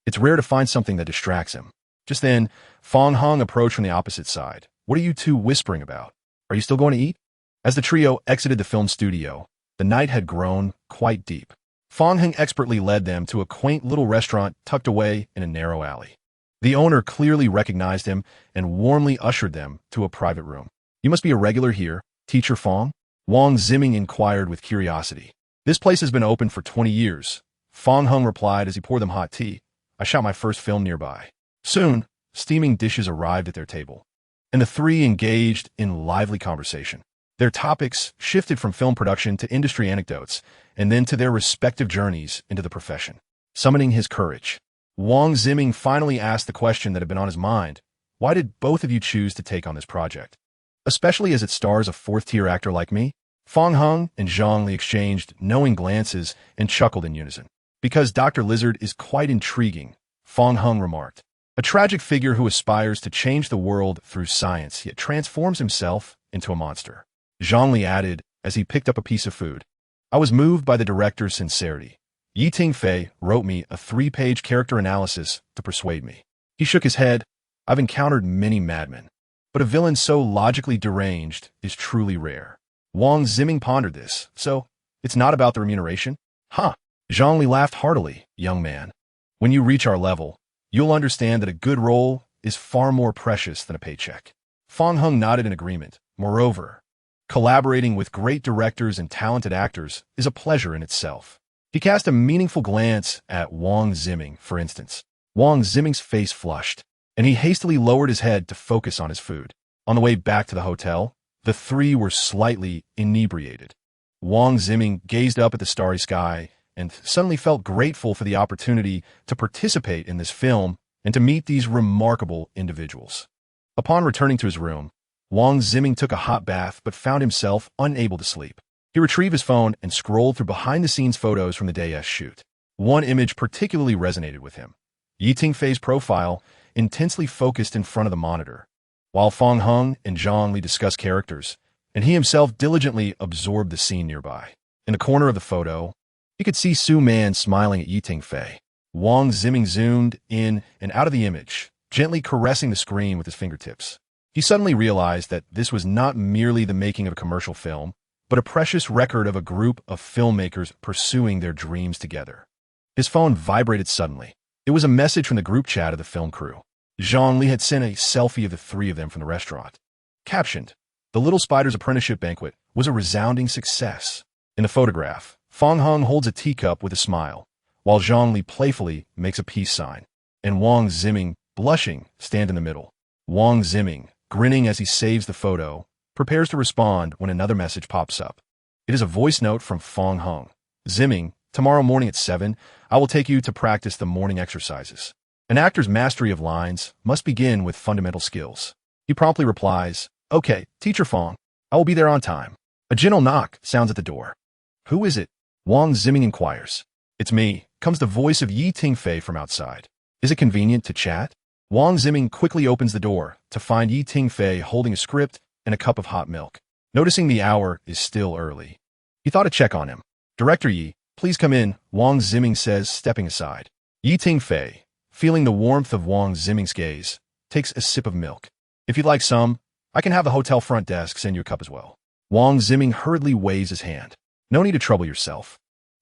It's rare to find something that distracts him. Just then, Fang Heng approached from the opposite side. What are you two whispering about? Are you still going to eat? As the trio exited the film studio, the night had grown quite deep. Fang Heng expertly led them to a quaint little restaurant tucked away in a narrow alley. The owner clearly recognized him and warmly ushered them to a private room. You must be a regular here, Teacher Fang? Wang Ziming inquired with curiosity. This place has been open for 20 years, Fang Heng replied as he poured them hot tea. I shot my first film nearby. Soon, steaming dishes arrived at their table, and the three engaged in lively conversation. Their topics shifted from film production to industry anecdotes, and then to their respective journeys into the profession. Summoning his courage, Wang Ziming finally asked the question that had been on his mind. Why did both of you choose to take on this project? Especially as it stars a fourth-tier actor like me? Fang Heng and Zhongli exchanged knowing glances and chuckled in unison. Because Dr. Lizard is quite intriguing, Fang Heng remarked. A tragic figure who aspires to change the world through science, yet transforms himself into a monster. Zhongli added as he picked up a piece of food. I was moved by the director's sincerity. Tingfei wrote me a 3-page character analysis to persuade me. He shook his head. I've encountered many madmen, but a villain so logically deranged is truly rare. Wang Ziming pondered this. So, it's not about the remuneration? Huh. Zhongli laughed heartily. Young man, when you reach our level, you'll understand that a good role is far more precious than a paycheck. Fang Heng nodded in agreement. Moreover, collaborating with great directors and talented actors is a pleasure in itself. He cast a meaningful glance at Wang Ziming, for instance. Wang Ziming's face flushed, and he hastily lowered his head to focus on his food. On the way back to the hotel, the three were slightly inebriated. Wang Ziming gazed up at the starry sky and suddenly felt grateful for the opportunity to participate in this film and to meet these remarkable individuals. Upon returning to his room, Wang Ziming took a hot bath but found himself unable to sleep. He retrieved his phone and scrolled through behind-the-scenes photos from the day's shoot. One image particularly resonated with him. Tingfei's profile, intensely focused in front of the monitor, while Fang Heng and Zhongli discussed characters, and he himself diligently absorbed the scene nearby. In the corner of the photo, he could see Su Man smiling at Tingfei. Wang Ziming zoomed in and out of the image, gently caressing the screen with his fingertips. He suddenly realized that this was not merely the making of a commercial film, but a precious record of a group of filmmakers pursuing their dreams together. His phone vibrated suddenly. It was a message from the group chat of the film crew. Zhongli had sent a selfie of the three of them from the restaurant. Captioned, "The Little Spider's apprenticeship banquet was a resounding success." In the photograph, Fang Heng holds a teacup with a smile, while Zhongli playfully makes a peace sign, and Wang Ziming, blushing, stand in the middle. Wang Ziming, grinning as he saves the photo, prepares to respond when another message pops up. It is a voice note from Fang Heng. Ziming, tomorrow morning at 7, I will take you to practice the morning exercises. An actor's mastery of lines must begin with fundamental skills. He promptly replies, Okay, Teacher Fang, I will be there on time. A gentle knock sounds at the door. Who is it? Wang Ziming inquires. It's me, comes the voice of Tingfei from outside. Is it convenient to chat? Wang Ziming quickly opens the door to find Tingfei holding a script and a cup of hot milk. Noticing the hour is still early, he thought to check on him. Director Yi, please come in, Wang Ziming says, stepping aside. Tingfei, feeling the warmth of Wang Ziming's gaze, takes a sip of milk. If you'd like some, I can have the hotel front desk send you a cup as well. Wang Ziming hurriedly waves his hand. No need to trouble yourself.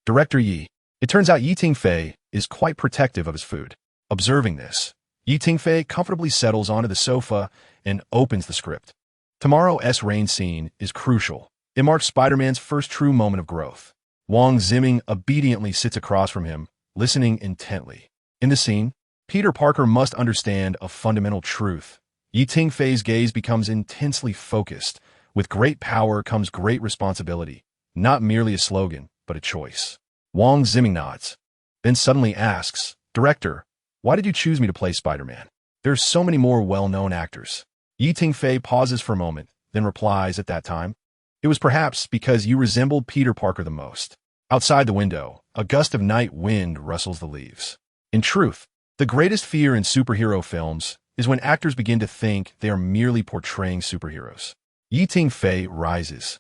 Director Yi. It turns out Tingfei is quite protective of his food. Observing this, Tingfei comfortably settles onto the sofa and opens the script. Tomorrow's rain scene is crucial. It marks Spider-Man's first true moment of growth. Wang Ziming obediently sits across from him, listening intently. In the scene, Peter Parker must understand a fundamental truth. Tingfei's gaze becomes intensely focused. With great power comes great responsibility. Not merely a slogan, but a choice. Wang Ziming nods, then suddenly asks, Director, why did you choose me to play Spider-Man? There's so many more well-known actors. Tingfei pauses for a moment, then replies at that time, It was perhaps because you resembled Peter Parker the most. Outside the window, a gust of night wind rustles the leaves. In truth, the greatest fear in superhero films is when actors begin to think they are merely portraying superheroes. Tingfei rises,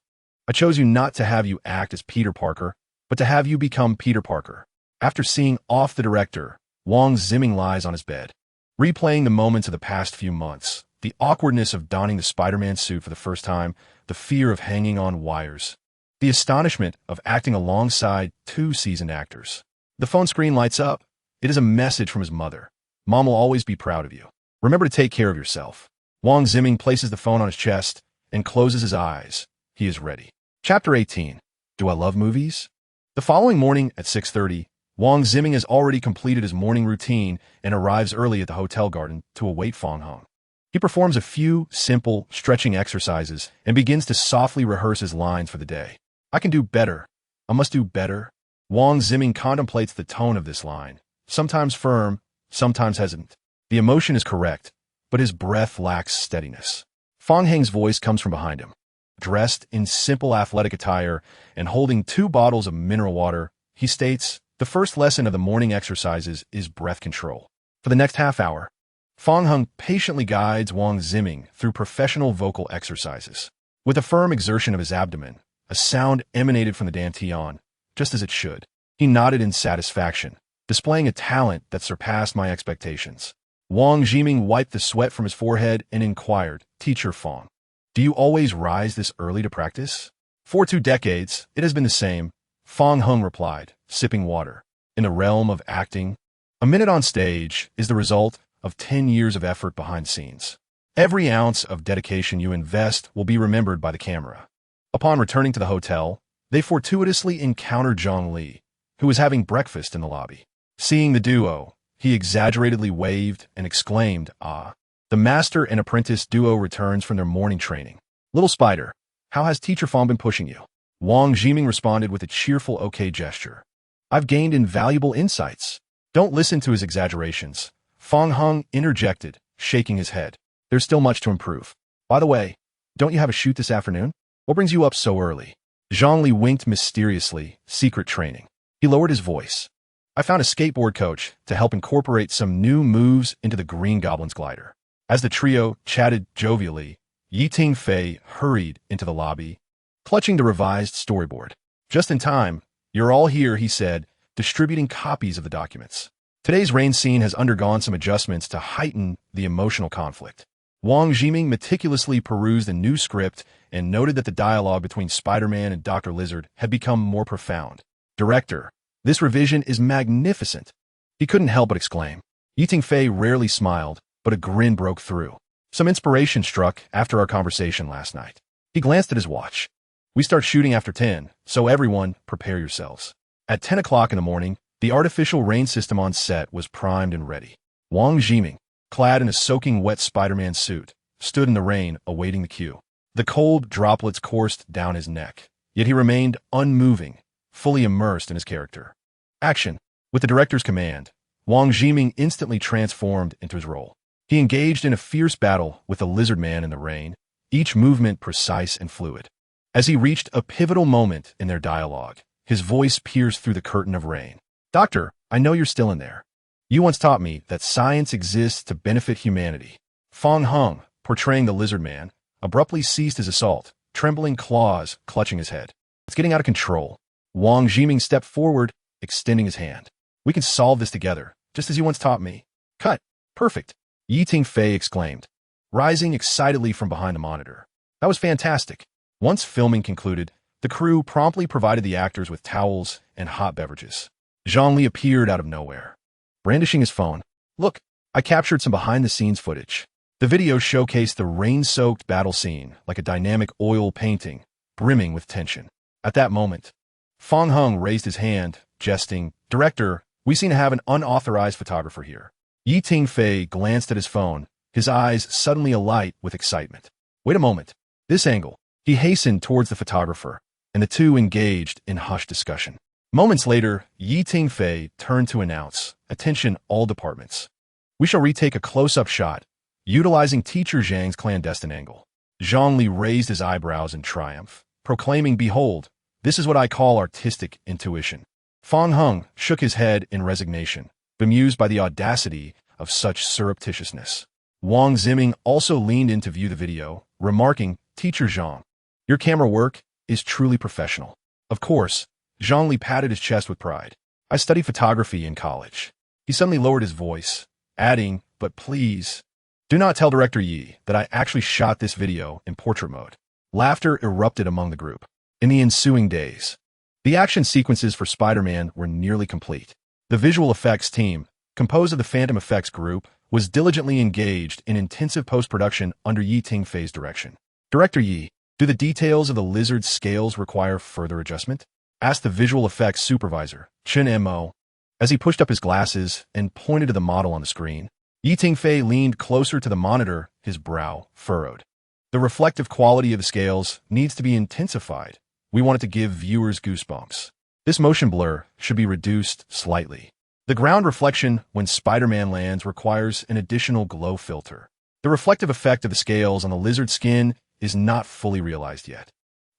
I chose you not to have you act as Peter Parker, but to have you become Peter Parker. After seeing Off the Director, Wang Ziming lies on his bed, replaying the moments of the past few months, the awkwardness of donning the Spider-Man suit for the first time, the fear of hanging on wires, the astonishment of acting alongside two seasoned actors. The phone screen lights up. It is a message from his mother. Mom will always be proud of you. Remember to take care of yourself. Wang Ziming places the phone on his chest and closes his eyes. He is ready. Chapter 18. Do I love movies? The following morning at 6:30, Wang Ziming has already completed his morning routine and arrives early at the hotel garden to await Fong Hung. He performs a few simple, stretching exercises and begins to softly rehearse his lines for the day. I can do better. I must do better. Wang Ziming contemplates the tone of this line, sometimes firm, sometimes hesitant. The emotion is correct, but his breath lacks steadiness. Fong Hang's voice comes from behind him. Dressed in simple athletic attire and holding 2 bottles of mineral water, he states, the first lesson of the morning exercises is breath control. For the next half hour, Fong Hung patiently guides Wang Ziming through professional vocal exercises. With a firm exertion of his abdomen, a sound emanated from the dantian, just as it should. He nodded in satisfaction, displaying a talent that surpassed my expectations. Wang Ziming wiped the sweat from his forehead and inquired, Teacher Fong, do you always rise this early to practice? For 2 decades, it has been the same, Fong Hung replied, sipping water. In the realm of acting, a minute on stage is the result of 10 years of effort behind scenes. Every ounce of dedication you invest will be remembered by the camera. Upon returning to the hotel, they fortuitously encountered Zhang Li, who was having breakfast in the lobby. Seeing the duo, he exaggeratedly waved and exclaimed, ah. The master and apprentice duo returns from their morning training. Little Spider, how has Teacher Fong been pushing you? Wang Ziming responded with a cheerful okay gesture. I've gained invaluable insights. Don't listen to his exaggerations. Fong Hung interjected, shaking his head. There's still much to improve. By the way, don't you have a shoot this afternoon? What brings you up so early? Zhang Li winked mysteriously, secret training. He lowered his voice. I found a skateboard coach to help incorporate some new moves into the Green Goblin's glider. As the trio chatted jovially, Tingfei hurried into the lobby, clutching the revised storyboard. Just in time, you're all here, he said, distributing copies of the documents. Today's rain scene has undergone some adjustments to heighten the emotional conflict. Wang Ziming meticulously perused the new script and noted that the dialogue between Spider-Man and Dr. Lizard had become more profound. Director, this revision is magnificent. He couldn't help but exclaim. Tingfei rarely smiled, but a grin broke through. Some inspiration struck after our conversation last night. He glanced at his watch. We start shooting after 10, so everyone, prepare yourselves. At 10 o'clock in the morning, the artificial rain system on set was primed and ready. Wang Ziming, clad in a soaking wet Spider-Man suit, stood in the rain awaiting the cue. The cold droplets coursed down his neck, yet he remained unmoving, fully immersed in his character. Action. With the director's command, Wang Ziming instantly transformed into his role. He engaged in a fierce battle with the Lizard Man in the rain, each movement precise and fluid. As he reached a pivotal moment in their dialogue, his voice pierced through the curtain of rain. Doctor, I know you're still in there. You once taught me that science exists to benefit humanity. Fong Hung, portraying the Lizard Man, abruptly ceased his assault, trembling claws clutching his head. It's getting out of control. Wang Ziming stepped forward, extending his hand. We can solve this together, just as you once taught me. Cut. Perfect. Tingfei exclaimed, rising excitedly from behind the monitor. That was fantastic. Once filming concluded, the crew promptly provided the actors with towels and hot beverages. Zhang Li appeared out of nowhere, brandishing his phone. Look, I captured some behind-the-scenes footage. The video showcased the rain-soaked battle scene like a dynamic oil painting, brimming with tension. At that moment, Fong Hung raised his hand, jesting, Director, we seem to have an unauthorized photographer here. Tingfei glanced at his phone, his eyes suddenly alight with excitement. Wait a moment. This angle. He hastened towards the photographer, and the two engaged in hushed discussion. Moments later, Tingfei turned to announce, attention all departments. We shall retake a close-up shot, utilizing Teacher Zhang's clandestine angle. Zhang Li raised his eyebrows in triumph, proclaiming, behold, this is what I call artistic intuition. Fong Hung shook his head in resignation, bemused by the audacity of such surreptitiousness. Wang Ziming also leaned in to view the video, remarking, Teacher Zhang, your camera work is truly professional. Of course, Zhongli patted his chest with pride. I studied photography in college. He suddenly lowered his voice, adding, but please, do not tell Director Yi that I actually shot this video in portrait mode. Laughter erupted among the group. In the ensuing days, the action sequences for Spider-Man were nearly complete. The visual effects team, composed of the Phantom Effects group, was diligently engaged in intensive post-production under Yi Tingfei's direction. Director Yi, do the details of the lizard's scales require further adjustment? Asked the visual effects supervisor, Chen Mo, as he pushed up his glasses and pointed to the model on the screen. Yi Tingfei leaned closer to the monitor, his brow furrowed. The reflective quality of the scales needs to be intensified. We want it to give viewers goosebumps. This motion blur should be reduced slightly. The ground reflection when Spider-Man lands requires an additional glow filter. The reflective effect of the scales on the lizard's skin is not fully realized yet.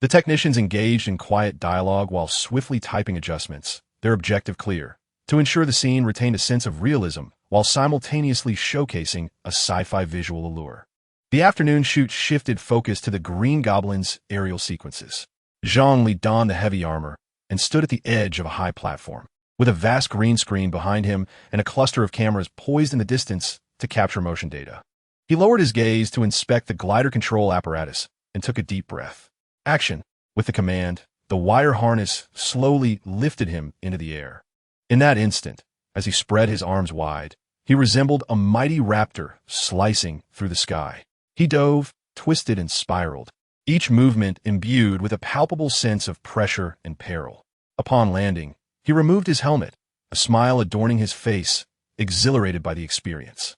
The technicians engaged in quiet dialogue while swiftly typing adjustments, their objective clear, to ensure the scene retained a sense of realism while simultaneously showcasing a sci-fi visual allure. The afternoon shoot shifted focus to the Green Goblin's aerial sequences. Zhongli donned the heavy armor and stood at the edge of a high platform, with a vast green screen behind him and a cluster of cameras poised in the distance to capture motion data. He lowered his gaze to inspect the glider control apparatus and took a deep breath. Action! With the command, the wire harness slowly lifted him into the air. In that instant, as he spread his arms wide, he resembled a mighty raptor slicing through the sky. He dove, twisted, and spiraled, each movement imbued with a palpable sense of pressure and peril. Upon landing, he removed his helmet, a smile adorning his face, exhilarated by the experience.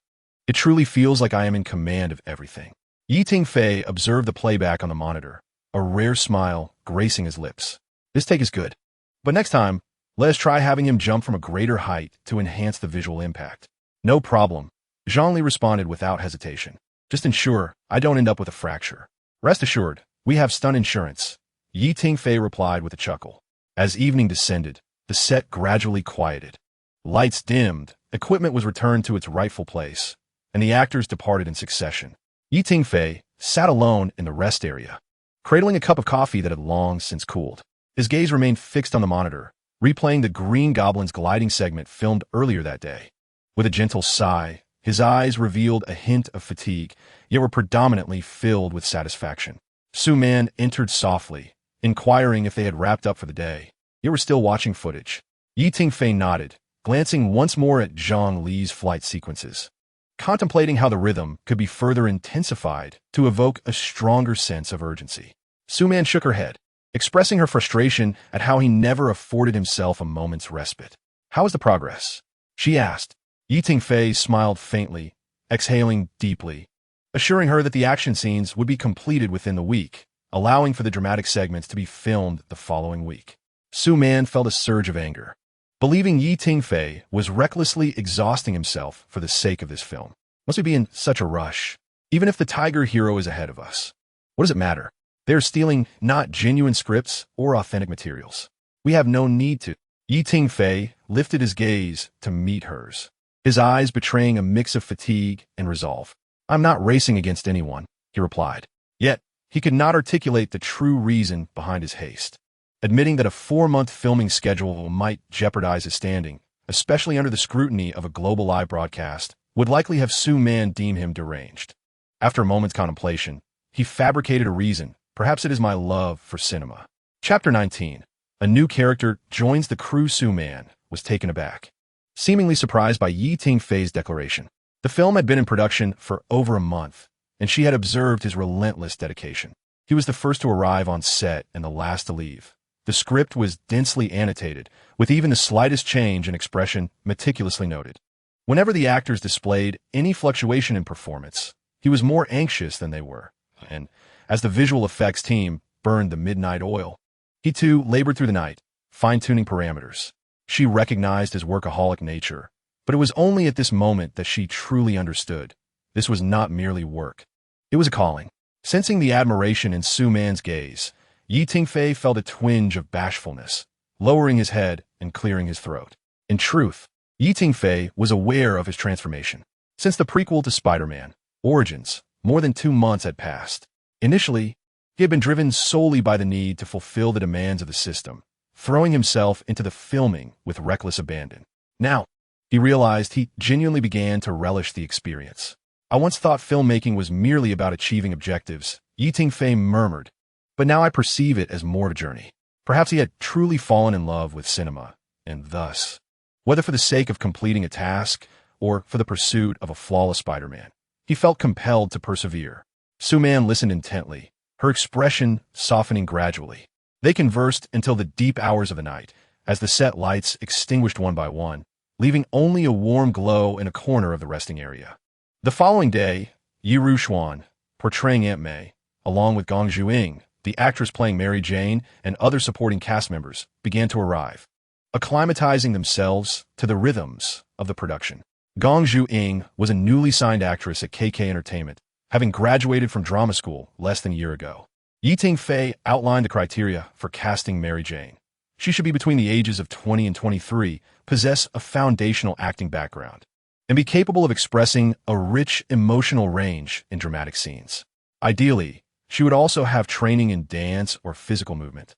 It truly feels like I am in command of everything. Yi Tingfei observed the playback on the monitor, a rare smile gracing his lips. This take is good. But next time, let us try having him jump from a greater height to enhance the visual impact. No problem, Zhongli responded without hesitation. Just ensure I don't end up with a fracture. Rest assured, we have stun insurance, Yi Tingfei replied with a chuckle. As evening descended, the set gradually quieted. Lights dimmed, equipment was returned to its rightful place, and the actors departed in succession. Yi Tingfei sat alone in the rest area, cradling a cup of coffee that had long since cooled. His gaze remained fixed on the monitor, replaying the Green Goblin's gliding segment filmed earlier that day. With a gentle sigh, his eyes revealed a hint of fatigue, yet were predominantly filled with satisfaction. Su-Man entered softly, inquiring if they had wrapped up for the day. You were still watching footage. Yi Tingfei nodded, glancing once more at Zhang Li's flight sequences, contemplating how the rhythm could be further intensified to evoke a stronger sense of urgency. Su-Man shook her head, expressing her frustration at how he never afforded himself a moment's respite. How is the progress? She asked. Yi Tingfei smiled faintly, exhaling deeply, assuring her that the action scenes would be completed within the week, allowing for the dramatic segments to be filmed the following week. Su-Man felt a surge of anger, believing Yi Tingfei was recklessly exhausting himself for the sake of this film. Must we be in such a rush? Even if the tiger hero is ahead of us, what does it matter? They are stealing not genuine scripts or authentic materials. We have no need to. Yi Tingfei lifted his gaze to meet hers, his eyes betraying a mix of fatigue and resolve. I'm not racing against anyone, he replied. Yet, he could not articulate the true reason behind his haste. Admitting that a 4-month filming schedule might jeopardize his standing, especially under the scrutiny of a global live broadcast, would likely have Su-Man deem him deranged. After a moment's contemplation, he fabricated a reason. Perhaps it is my love for cinema. Chapter 19. A new character joins the crew. Su-Man was taken aback, seemingly surprised by Yi Tingfei's declaration. The film had been in production for over a month, and she had observed his relentless dedication. He was the first to arrive on set and the last to leave. The script was densely annotated, with even the slightest change in expression meticulously noted. Whenever the actors displayed any fluctuation in performance, he was more anxious than they were, and as the visual effects team burned the midnight oil, he too labored through the night, fine-tuning parameters. She recognized his workaholic nature, but it was only at this moment that she truly understood. This was not merely work. It was a calling. Sensing the admiration in Su-Man's gaze, Yi Tingfei felt a twinge of bashfulness, lowering his head and clearing his throat. In truth, Yi Tingfei was aware of his transformation. Since the prequel to Spider-Man, Origins, more than 2 months had passed. Initially, He had been driven solely by the need to fulfill the demands of the system, throwing himself into the filming with reckless abandon. Now, he realized he genuinely began to relish the experience. I once thought filmmaking was merely about achieving objectives, Tingfei murmured, but now I perceive it as more of a journey. Perhaps he had truly fallen in love with cinema, and thus, whether for the sake of completing a task or for the pursuit of a flawless Spider-Man, he felt compelled to persevere. Su-Man listened intently, her expression softening gradually. They conversed until the deep hours of the night, as the set lights extinguished one by one, leaving only a warm glow in a corner of the resting area. The following day, Yi Ruxuan, portraying Aunt May, along with Gong Zhuing, the actress playing Mary Jane, and other supporting cast members, began to arrive, acclimatizing themselves to the rhythms of the production. Gong Zhuing was a newly signed actress at KK Entertainment, having graduated from drama school less than a year ago. Tingfei outlined the criteria for casting Mary Jane. She should be between the ages of 20 and 23, possess a foundational acting background, and be capable of expressing a rich emotional range in dramatic scenes. Ideally, she would also have training in dance or physical movement,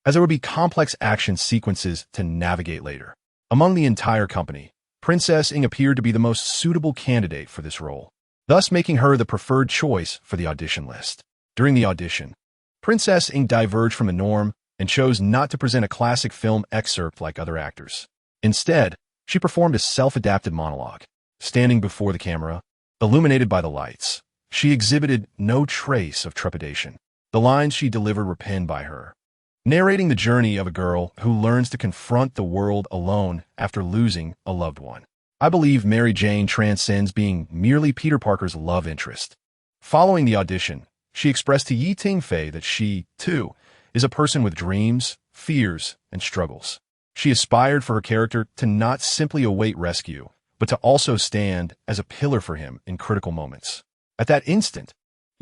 as there would be complex action sequences to navigate later. Among the entire company, Princess Ing appeared to be the most suitable candidate for this role, thus making her the preferred choice for the audition list. During the audition, Princess Ing diverged from the norm and chose not to present a classic film excerpt like other actors. Instead, she performed a self-adapted monologue. Standing before the camera, illuminated by the lights, she exhibited no trace of trepidation. The lines she delivered were penned by her, narrating the journey of a girl who learns to confront the world alone after losing a loved one. I believe Mary Jane transcends being merely Peter Parker's love interest. Following the audition, she expressed to Tingfei that she, too, is a person with dreams, fears, and struggles. She aspired for her character to not simply await rescue, but to also stand as a pillar for him in critical moments. At that instant,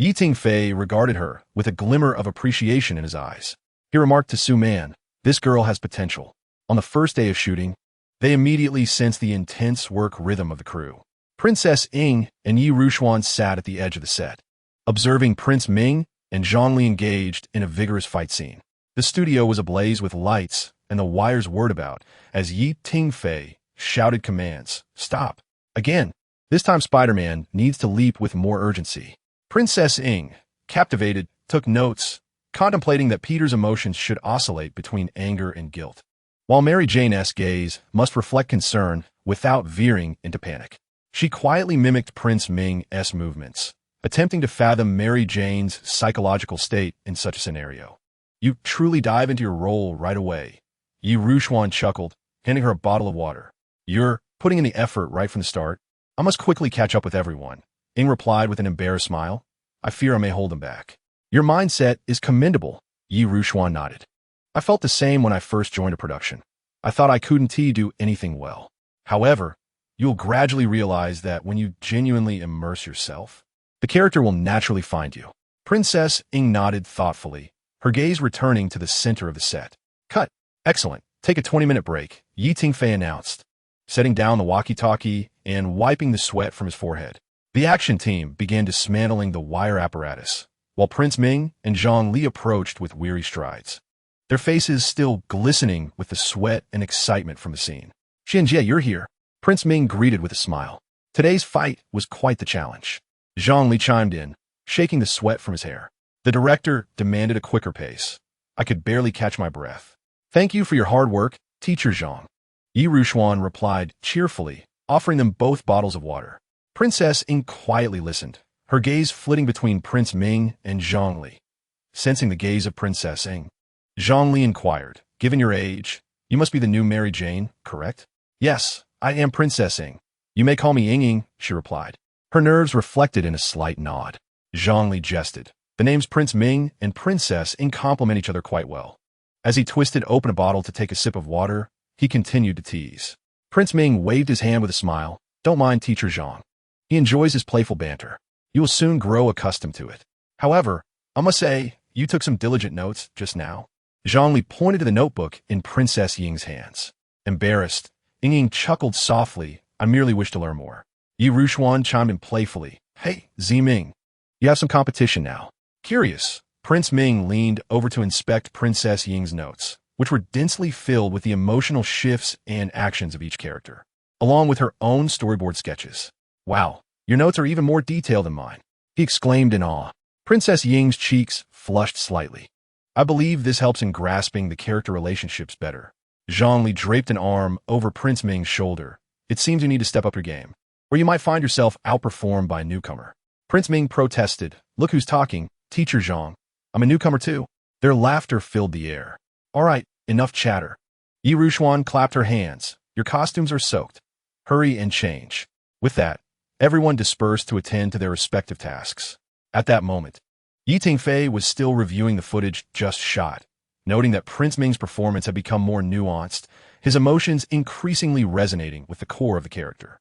Tingfei regarded her with a glimmer of appreciation in his eyes. He remarked to Su-Man, "This girl has potential." On the first day of shooting, they immediately sensed the intense work rhythm of the crew. Princess Ing and Yi Ruxuan sat at the edge of the set, observing Prince Ming and Zhongli engaged in a vigorous fight scene. The studio was ablaze with lights, and the wires whirred about as Tingfei shouted commands. "Stop. Again. This time Spider-Man needs to leap with more urgency." Princess Ing, captivated, took notes, contemplating that Peter's emotions should oscillate between anger and guilt, while Mary Jane's gaze must reflect concern without veering into panic. She quietly mimicked Prince Ming's movements, attempting to fathom Mary Jane's psychological state in such a scenario. "You truly dive into your role right away," Yi Ruxuan chuckled, handing her a bottle of water. "You're putting in the effort right from the start." "I must quickly catch up with everyone," Ing replied with an embarrassed smile. "I fear I may hold them back." "Your mindset is commendable," Yi Ruxuan nodded. "I felt the same when I first joined a production. I thought I couldn't do anything well. However, you'll gradually realize that when you genuinely immerse yourself, the character will naturally find you." Princess Ing nodded thoughtfully, her gaze returning to the center of the set. "Cut. Excellent. Take a 20-minute break," Tingfei announced, setting down the walkie-talkie and wiping the sweat from his forehead. The action team began dismantling the wire apparatus, while Prince Ming and Zhongli approached with weary strides, their faces still glistening with the sweat and excitement from the scene. "Xinjie, you're here," Prince Ming greeted with a smile. Today's fight was quite the challenge. Zhongli chimed in, shaking the sweat from his hair. The director demanded a quicker pace. I could barely catch my breath. "Thank you for your hard work, Teacher Zhang," Yi Ruxuan replied cheerfully, offering them both bottles of water. Princess Ing quietly listened, her gaze flitting between Prince Ming and Zhongli. Sensing the gaze of Princess Ing, Zhongli inquired, "Given your age, you must be the new Mary Jane, correct?" "Yes, I am Princess Ing. You may call me Ing," she replied. Her nerves reflected in a slight nod. Zhongli jested. The names Prince Ming and Princess Ing complement each other quite well. As he twisted open a bottle to take a sip of water, he continued to tease. Prince Ming waved his hand with a smile. "Don't mind Teacher Zhang. He enjoys his playful banter. You will soon grow accustomed to it. However, I must say, you took some diligent notes just now." Zhongli pointed to the notebook in Princess Ying's hands. Embarrassed, Ying chuckled softly. "I merely wish to learn more." Yi Ruxuan chimed in playfully. "Hey, Ziming, you have some competition now." Curious, Prince Ming leaned over to inspect Princess Ying's notes, which were densely filled with the emotional shifts and actions of each character, along with her own storyboard sketches. "Wow, your notes are even more detailed than mine," he exclaimed in awe. Princess Ying's cheeks flushed slightly. "I believe this helps in grasping the character relationships better." Zhongli draped an arm over Prince Ming's shoulder. "It seems you need to step up your game, or you might find yourself outperformed by a newcomer." Prince Ming protested. "Look who's talking, Teacher Zhang. I'm a newcomer too." Their laughter filled the air. "All right, enough chatter." Yi Rushuan clapped her hands. "Your costumes are soaked. Hurry and change." With that, everyone dispersed to attend to their respective tasks. At that moment, Yi Tingfei was still reviewing the footage just shot, noting that Prince Ming's performance had become more nuanced, his emotions increasingly resonating with the core of the character.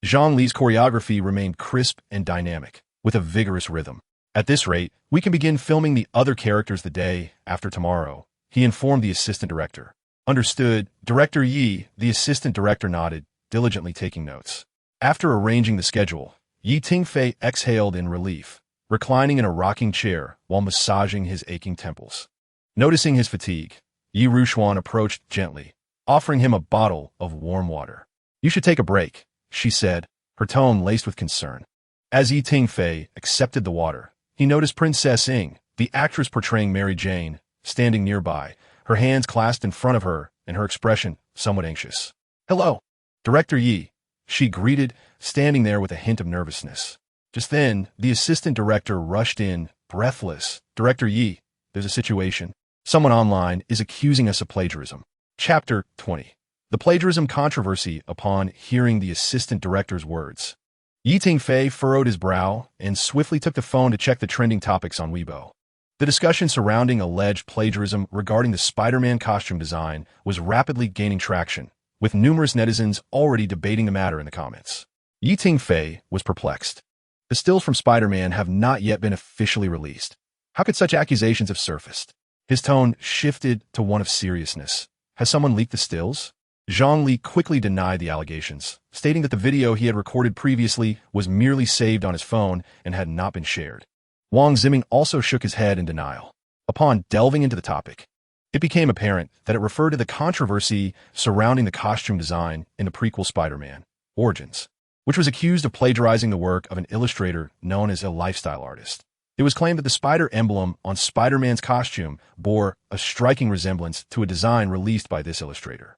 Zhang Li's choreography remained crisp and dynamic, with a vigorous rhythm. "At this rate, we can begin filming the other characters the day after tomorrow," he informed the assistant director. "Understood." Director Yi, the assistant director, nodded, diligently taking notes. After arranging the schedule, Yi Tingfei exhaled in relief, reclining in a rocking chair while massaging his aching temples. Noticing his fatigue, Yi Rushuan approached gently, offering him a bottle of warm water. "You should take a break," she said, her tone laced with concern. As Yi Tingfei accepted the water, he noticed Princess Ying, the actress portraying Mary Jane, standing nearby, her hands clasped in front of her and her expression somewhat anxious. "Hello, Director Yi," she greeted, standing there with a hint of nervousness. Just then, the assistant director rushed in, breathless. "Director Yi, there's a situation. Someone online is accusing us of plagiarism." Chapter 20. The plagiarism controversy. Upon hearing the assistant director's words, Yi Tingfei furrowed his brow and swiftly took the phone to check the trending topics on Weibo. The discussion surrounding alleged plagiarism regarding the Spider-Man costume design was rapidly gaining traction, with numerous netizens already debating the matter in the comments. Yi Tingfei was perplexed. The stills from Spider-Man have not yet been officially released. How could such accusations have surfaced? His tone shifted to one of seriousness. Has someone leaked the stills? Zhang Li quickly denied the allegations, stating that the video he had recorded previously was merely saved on his phone and had not been shared. Wang Ziming also shook his head in denial. Upon delving into the topic, it became apparent that it referred to the controversy surrounding the costume design in the prequel Spider-Man, Origins, which was accused of plagiarizing the work of an illustrator known as a lifestyle artist. It was claimed that the spider emblem on Spider-Man's costume bore a striking resemblance to a design released by this illustrator.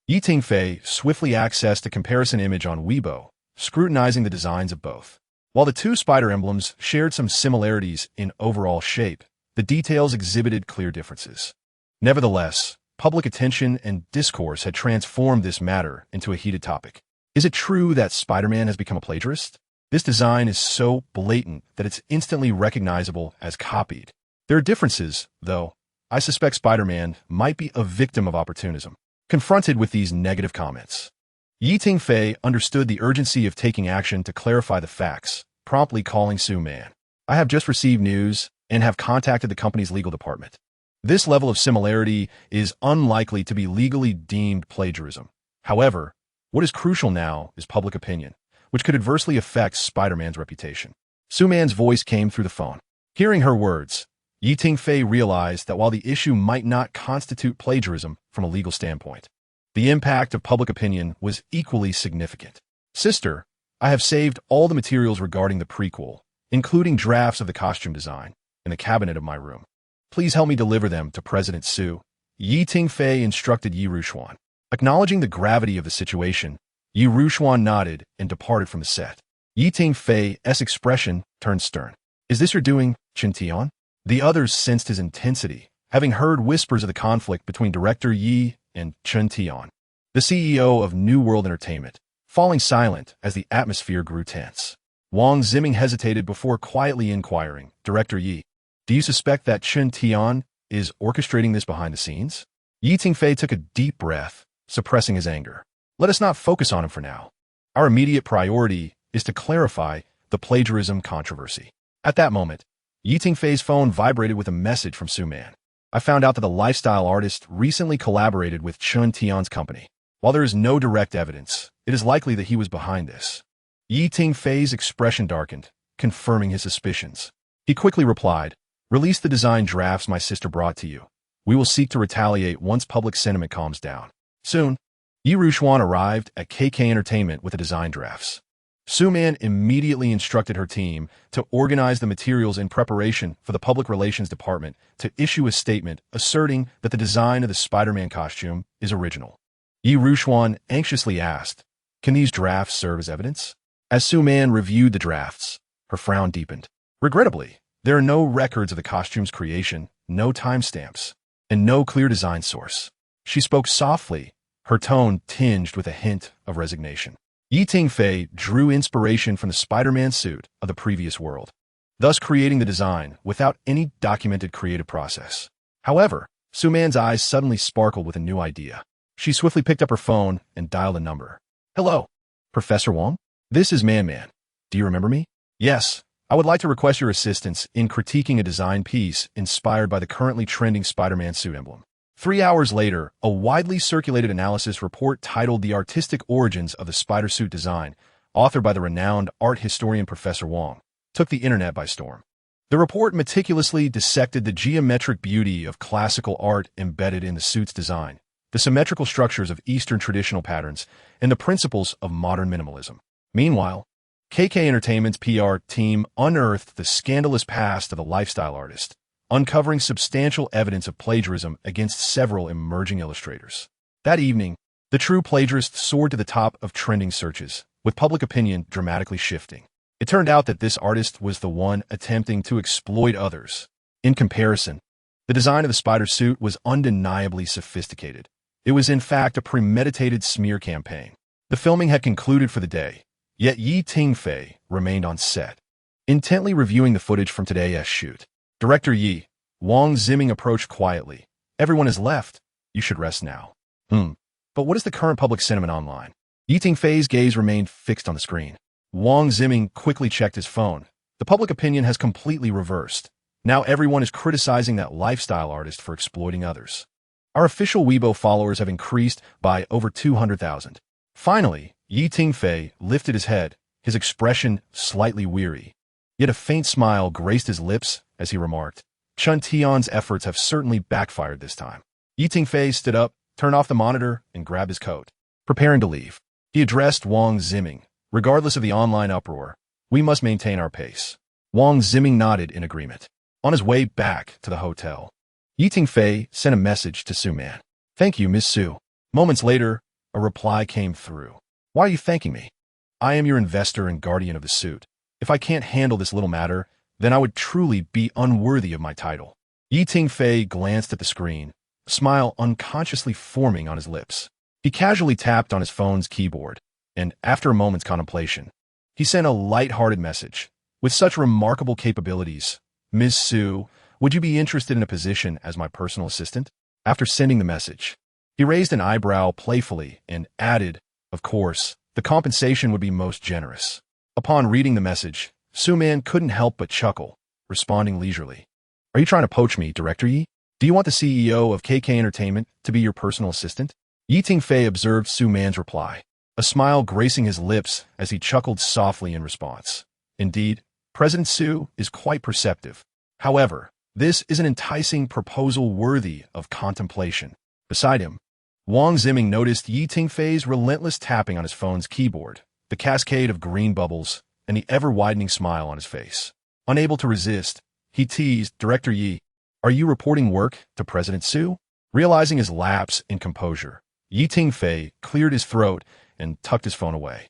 Yi Tingfei swiftly accessed a comparison image on Weibo, scrutinizing the designs of both. While the two spider emblems shared some similarities in overall shape, the details exhibited clear differences. Nevertheless, public attention and discourse had transformed this matter into a heated topic. Is it true that Spider-Man has become a plagiarist? This design is so blatant that it's instantly recognizable as copied. There are differences, though. I suspect Spider-Man might be a victim of opportunism. Confronted with these negative comments, Yi Tingfei understood the urgency of taking action to clarify the facts, promptly calling Su Man. "I have just received news and have contacted the company's legal department. This level of similarity is unlikely to be legally deemed plagiarism. However, what is crucial now is public opinion, which could adversely affect Spider-Man's reputation." Su Man's voice came through the phone. Hearing her words, Yi Tingfei realized that while the issue might not constitute plagiarism from a legal standpoint, the impact of public opinion was equally significant. "Sister, I have saved all the materials regarding the prequel, including drafts of the costume design, in the cabinet of my room. Please help me deliver them to President Su," Yi Tingfei instructed Yi Rushuan. Acknowledging the gravity of the situation, Yi Rushuan nodded and departed from the set. Yi Tingfei's expression turned stern. "Is this your doing, Chen Tian?" The others sensed his intensity, having heard whispers of the conflict between Director Yi and Chen Tian, the CEO of New World Entertainment, falling silent as the atmosphere grew tense. Wang Ziming hesitated before quietly inquiring, "Director Yi, do you suspect that Chen Tian is orchestrating this behind the scenes?" Yi Tingfei took a deep breath, suppressing his anger. "Let us not focus on him for now. Our immediate priority is to clarify the plagiarism controversy." At that moment, Yi Tingfei's phone vibrated with a message from Su Man. "I found out that the lifestyle artist recently collaborated with Chen Tian's company. While there is no direct evidence, it is likely that he was behind this." Yi Tingfei's expression darkened, confirming his suspicions. He quickly replied, Release the design drafts my sister brought to you. We will seek to retaliate once public sentiment calms down. Soon, Yi Ruxuan arrived at KK Entertainment with the design drafts. Su-Man immediately instructed her team to organize the materials in preparation for the Public Relations Department to issue a statement asserting that the design of the Spider-Man costume is original. Yi Ruxuan anxiously asked, "Can these drafts serve as evidence?" As Su-Man reviewed the drafts, her frown deepened. Regrettably, there are no records of the costume's creation, no timestamps, and no clear design source. She spoke softly, her tone tinged with a hint of resignation. Yi Tingfei drew inspiration from the Spider-Man suit of the previous world, thus creating the design without any documented creative process. However, Su-Man's eyes suddenly sparkled with a new idea. She swiftly picked up her phone and dialed a number. "Hello, Professor Wong? This is Man-Man. Do you remember me?" "Yes. I would like to request your assistance in critiquing a design piece inspired by the currently trending Spider-Man suit emblem." 3 hours later, a widely circulated analysis report titled The Artistic Origins of the Spider Suit Design, authored by the renowned art historian Professor Wong, took the internet by storm. The report meticulously dissected the geometric beauty of classical art embedded in the suit's design, the symmetrical structures of Eastern traditional patterns, and the principles of modern minimalism. Meanwhile, KK Entertainment's PR team unearthed the scandalous past of the lifestyle artist, uncovering substantial evidence of plagiarism against several emerging illustrators. That evening, the true plagiarist soared to the top of trending searches, with public opinion dramatically shifting. It turned out that this artist was the one attempting to exploit others. In comparison, the design of the spider suit was undeniably sophisticated. It was in fact a premeditated smear campaign. The filming had concluded for the day, yet Yi Tingfei remained on set, intently reviewing the footage from today's shoot. "Director Yi," Wang Ziming approached quietly. "Everyone has left. You should rest now." But what is the current public sentiment online?" Yi Tingfei's gaze remained fixed on the screen. Wang Ziming quickly checked his phone. The public opinion has completely reversed. Now everyone is criticizing that lifestyle artist for exploiting others. Our official Weibo followers have increased by over 200,000. Finally, Yi Tingfei lifted his head, his expression slightly weary. Yet a faint smile graced his lips as he remarked, "Chun Tian's efforts have certainly backfired this time." Yi Tingfei stood up, turned off the monitor, and grabbed his coat, preparing to leave. He addressed Wang Ziming. "Regardless of the online uproar, we must maintain our pace." Wang Ziming nodded in agreement. On his way back to the hotel, Yi Tingfei sent a message to Su-Man. "Thank you, Miss Su." Moments later, a reply came through. "Why are you thanking me? I am your investor and guardian of the suit. If I can't handle this little matter, then I would truly be unworthy of my title." Yi Tingfei glanced at the screen, a smile unconsciously forming on his lips. He casually tapped on his phone's keyboard, and after a moment's contemplation, he sent a light-hearted message. "With such remarkable capabilities, Ms. Su, would you be interested in a position as my personal assistant?" After sending the message, he raised an eyebrow playfully and added, "Of course, the compensation would be most generous." Upon reading the message, Su-Man couldn't help but chuckle, responding leisurely. "Are you trying to poach me, Director Yi? Do you want the CEO of KK Entertainment to be your personal assistant?" Yi Tingfei observed Su-Man's reply, a smile gracing his lips as he chuckled softly in response. Indeed, President Su is quite perceptive. However, this is an enticing proposal worthy of contemplation. Beside him, Wang Ziming noticed Yi Tingfei's relentless tapping on his phone's keyboard, the cascade of green bubbles, and the ever-widening smile on his face. Unable to resist, he teased, "Director Yi, are you reporting work to President Su?" Realizing his lapse in composure, Yi Tingfei cleared his throat and tucked his phone away.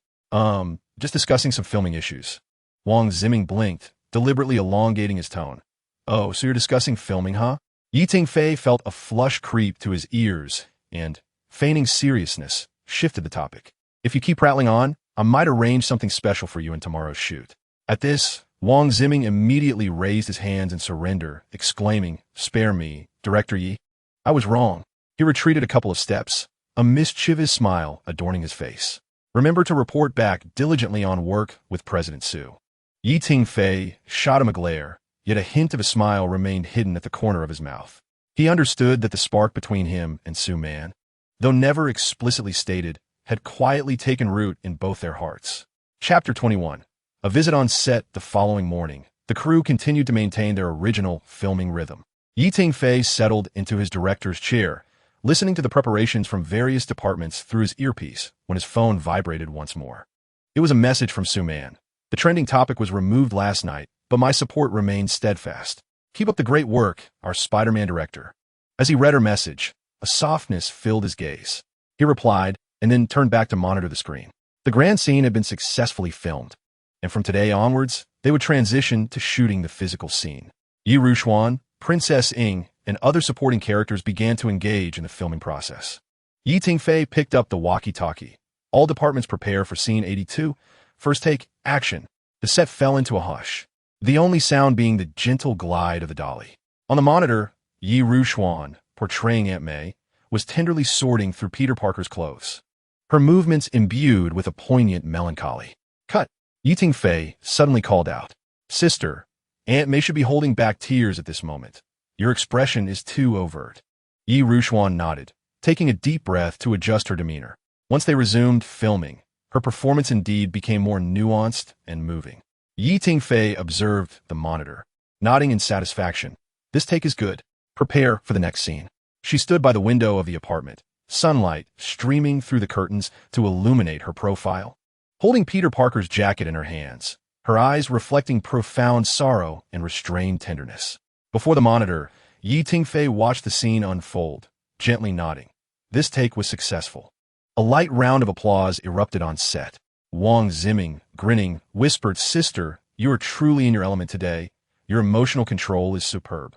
Just discussing some filming issues." Wang Ziming blinked, deliberately elongating his tone. "Oh, so you're discussing filming, huh?" Yi Tingfei felt a flush creep to his ears and, feigning seriousness, shifted the topic. "If you keep rattling on, I might arrange something special for you in tomorrow's shoot." At this, Wang Ziming immediately raised his hands in surrender, exclaiming, "Spare me, Director Yi. I was wrong." He retreated a couple of steps, a mischievous smile adorning his face. "Remember to report back diligently on work with President Su." Yi Tingfei shot him a glare, yet a hint of a smile remained hidden at the corner of his mouth. He understood that the spark between him and Su-Man, though never explicitly stated, had quietly taken root in both their hearts. Chapter 21. A visit on set the following morning. The crew continued to maintain their original filming rhythm. Tingfei settled into his director's chair, listening to the preparations from various departments through his earpiece when his phone vibrated once more. It was a message from Su-Man. The trending topic was removed last night, but my support remains steadfast. Keep up the great work, our Spider-Man director. As he read her message, a softness filled his gaze. He replied, and then turned back to monitor the screen. The grand scene had been successfully filmed, and from today onwards, they would transition to shooting the physical scene. Yi Ruxuan, Princess Ing, and other supporting characters began to engage in the filming process. Yi Tingfei picked up the walkie-talkie. All departments prepare for scene 82. First take, action. The set fell into a hush, the only sound being the gentle glide of the dolly. On the monitor, Yi Ruxuan, portraying Aunt May, was tenderly sorting through Peter Parker's clothes, her movements imbued with a poignant melancholy. Cut. Yi Tingfei suddenly called out, "Sister, Aunt May should be holding back tears at this moment. Your expression is too overt." Yi Ruxuan nodded, taking a deep breath to adjust her demeanor. Once they resumed filming, her performance indeed became more nuanced and moving. Yi Tingfei observed the monitor, nodding in satisfaction. This take is good. Prepare for the next scene. She stood by the window of the apartment, sunlight streaming through the curtains to illuminate her profile. Holding Peter Parker's jacket in her hands, her eyes reflecting profound sorrow and restrained tenderness. Before the monitor, Yi Tingfei watched the scene unfold, gently nodding. This take was successful. A light round of applause erupted on set. Wang Ziming, grinning, whispered, "Sister, you are truly in your element today. Your emotional control is superb."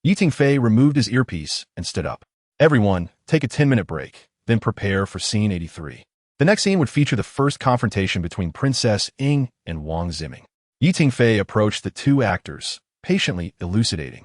Yi Tingfei removed his earpiece and stood up. "Everyone, take a 10-minute break, then prepare for scene 83. The next scene would feature the first confrontation between Princess Ing and Wang Ziming." Yi Tingfei approached the two actors, patiently elucidating.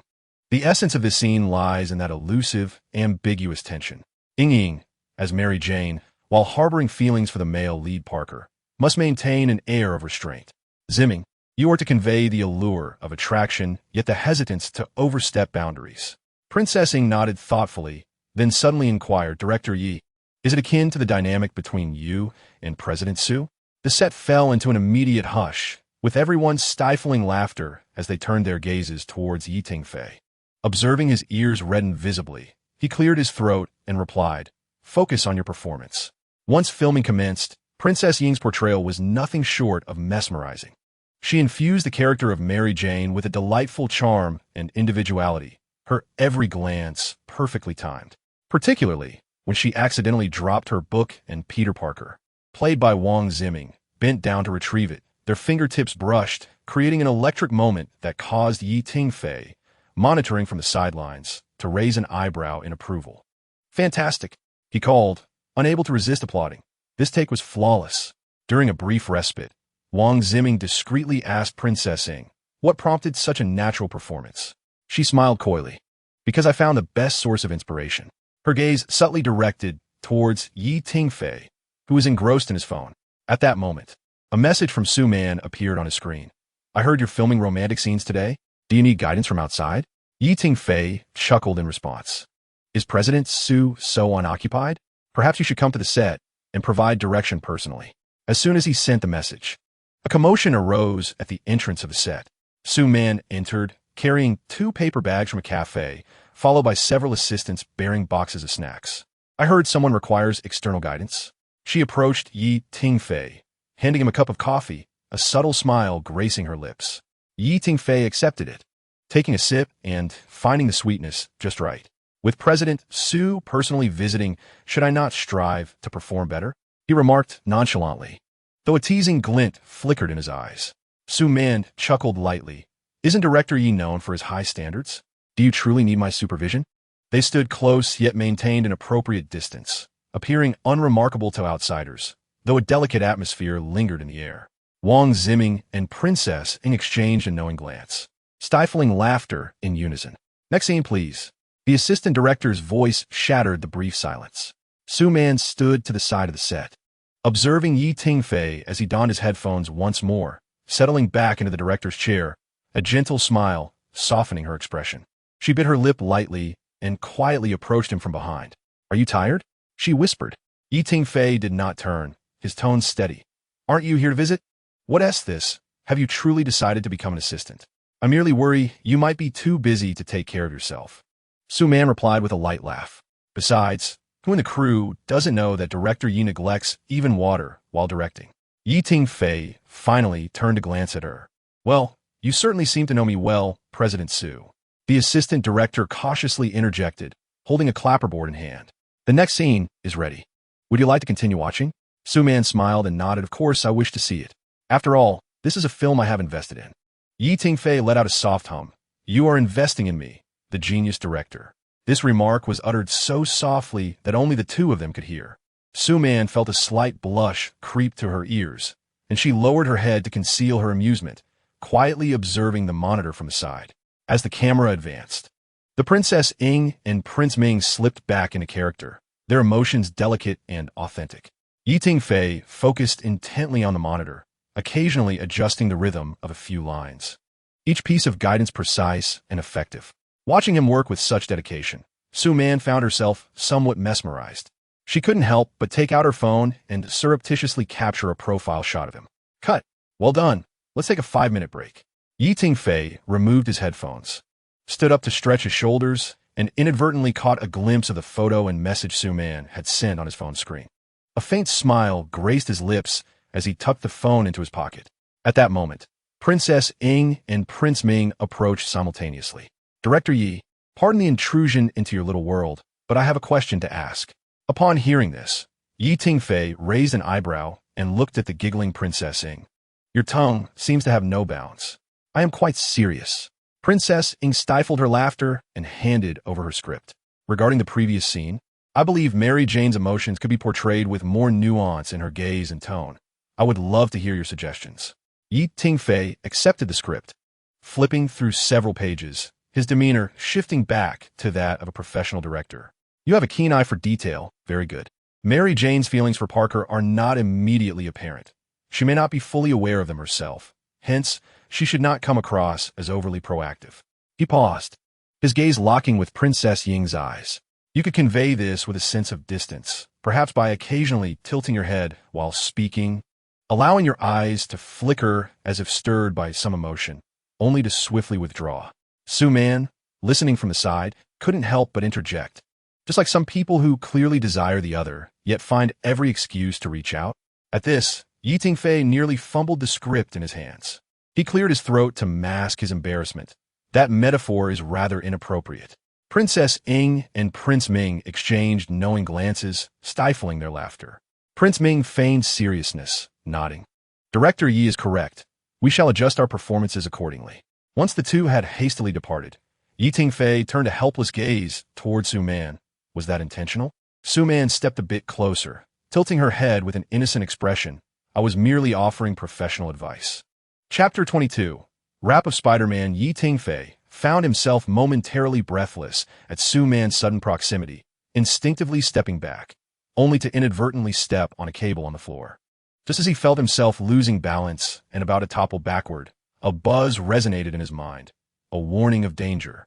The essence of this scene lies in that elusive, ambiguous tension. Ing, as Mary Jane, while harboring feelings for the male lead Parker, must maintain an air of restraint. Ziming, you are to convey the allure of attraction, yet the hesitance to overstep boundaries. Princess Ing nodded thoughtfully, then suddenly inquired, "Director Yi, is it akin to the dynamic between you and President Su?" The set fell into an immediate hush, with everyone stifling laughter as they turned their gazes towards Yi Tingfei. Observing his ears redden visibly, he cleared his throat and replied, "Focus on your performance." Once filming commenced, Princess Ying's portrayal was nothing short of mesmerizing. She infused the character of Mary Jane with a delightful charm and individuality, her every glance perfectly timed. Particularly when she accidentally dropped her book and Peter Parker, played by Wang Ziming, bent down to retrieve it. Their fingertips brushed, creating an electric moment that caused Yi Tingfei, monitoring from the sidelines, to raise an eyebrow in approval. "Fantastic," he called, unable to resist applauding. This take was flawless. During a brief respite, Wang Ziming discreetly asked Princess Ing, "What prompted such a natural performance?" She smiled coyly. "Because I found the best source of inspiration." Her gaze subtly directed towards Yi Tingfei, who was engrossed in his phone. At that moment, a message from Su-Man appeared on his screen. "I heard you're filming romantic scenes today. Do you need guidance from outside?" Yi Tingfei chuckled in response. "Is President Su so unoccupied? Perhaps you should come to the set and provide direction personally." As soon as he sent the message, a commotion arose at the entrance of the set. Su-Man entered, carrying 2 paper bags from a cafe, followed by several assistants bearing boxes of snacks. "I heard someone requires external guidance." She approached Yi Tingfei, handing him a cup of coffee, a subtle smile gracing her lips. Yi Tingfei accepted it, taking a sip and finding the sweetness just right. "With President Su personally visiting, should I not strive to perform better?" he remarked nonchalantly, though a teasing glint flickered in his eyes. Su-Man chuckled lightly. "Isn't Director Yi known for his high standards? Do you truly need my supervision?" They stood close yet maintained an appropriate distance, appearing unremarkable to outsiders, though a delicate atmosphere lingered in the air. Wang Ziming and Princess Ing exchanged a knowing glance, stifling laughter in unison. "Next scene, please." The assistant director's voice shattered the brief silence. Su-Man stood to the side of the set, observing Yi Tingfei as he donned his headphones once more, settling back into the director's chair, a gentle smile softening her expression. She bit her lip lightly and quietly approached him from behind. "Are you tired?" she whispered. Yi Tingfei did not turn, his tone steady. "Aren't you here to visit? What is this? Have you truly decided to become an assistant?" I merely worry you might be too busy to take care of yourself. Su-man replied with a light laugh. Besides, who in the crew doesn't know that Director Yi neglects even water while directing? Yi Tingfei finally turned to glance at her. Well, you certainly seem to know me well, President Su. The assistant director cautiously interjected, holding a clapperboard in hand. The next scene is ready. Would you like to continue watching? Su-man smiled and nodded. Of course, I wish to see it. After all, this is a film I have invested in. Yi Tingfei let out a soft hum. You are investing in me, the genius director. This remark was uttered so softly that only the two of them could hear. Su-man felt a slight blush creep to her ears, and she lowered her head to conceal her amusement, quietly observing the monitor from the side. As the camera advanced, the Princess Ying and Prince Ming slipped back into character, their emotions delicate and authentic. Yi Tingfei focused intently on the monitor, occasionally adjusting the rhythm of a few lines. Each piece of guidance precise and effective. Watching him work with such dedication, Su-man found herself somewhat mesmerized. She couldn't help but take out her phone and surreptitiously capture a profile shot of him. Cut. Well done. Let's take a 5-minute break. Yi Tingfei removed his headphones, stood up to stretch his shoulders, and inadvertently caught a glimpse of the photo and message Su-man had sent on his phone screen. A faint smile graced his lips as he tucked the phone into his pocket. At that moment, Princess Ying and Prince Ming approached simultaneously. Director Yi, pardon the intrusion into your little world, but I have a question to ask. Upon hearing this, Yi Tingfei raised an eyebrow and looked at the giggling Princess Ying. Your tongue seems to have no bounds. I am quite serious. Princess Ying stifled her laughter and handed over her script. Regarding the previous scene, I believe Mary Jane's emotions could be portrayed with more nuance in her gaze and tone. I would love to hear your suggestions. Yi Tingfei accepted the script, flipping through several pages, his demeanor shifting back to that of a professional director. You have a keen eye for detail. Very good. Mary Jane's feelings for Parker are not immediately apparent. She may not be fully aware of them herself. Hence, she should not come across as overly proactive. He paused, his gaze locking with Princess Ying's eyes. You could convey this with a sense of distance, perhaps by occasionally tilting your head while speaking, allowing your eyes to flicker as if stirred by some emotion, only to swiftly withdraw. Su-man, listening from the side, couldn't help but interject. Just like some people who clearly desire the other, yet find every excuse to reach out. At this, Yi Tingfei nearly fumbled the script in his hands. He cleared his throat to mask his embarrassment. That metaphor is rather inappropriate. Princess Ying and Prince Ming exchanged knowing glances, stifling their laughter. Prince Ming feigned seriousness, nodding. Director Yi is correct. We shall adjust our performances accordingly. Once the two had hastily departed, Yi Tingfei turned a helpless gaze toward Su-man. Was that intentional? Su-man stepped a bit closer, tilting her head with an innocent expression. I was merely offering professional advice. Chapter 22. Wrap of Spider-Man. Yi Tingfei found himself momentarily breathless at Su-man's sudden proximity, instinctively stepping back, only to inadvertently step on a cable on the floor. Just as he felt himself losing balance and about to topple backward, a buzz resonated in his mind, a warning of danger.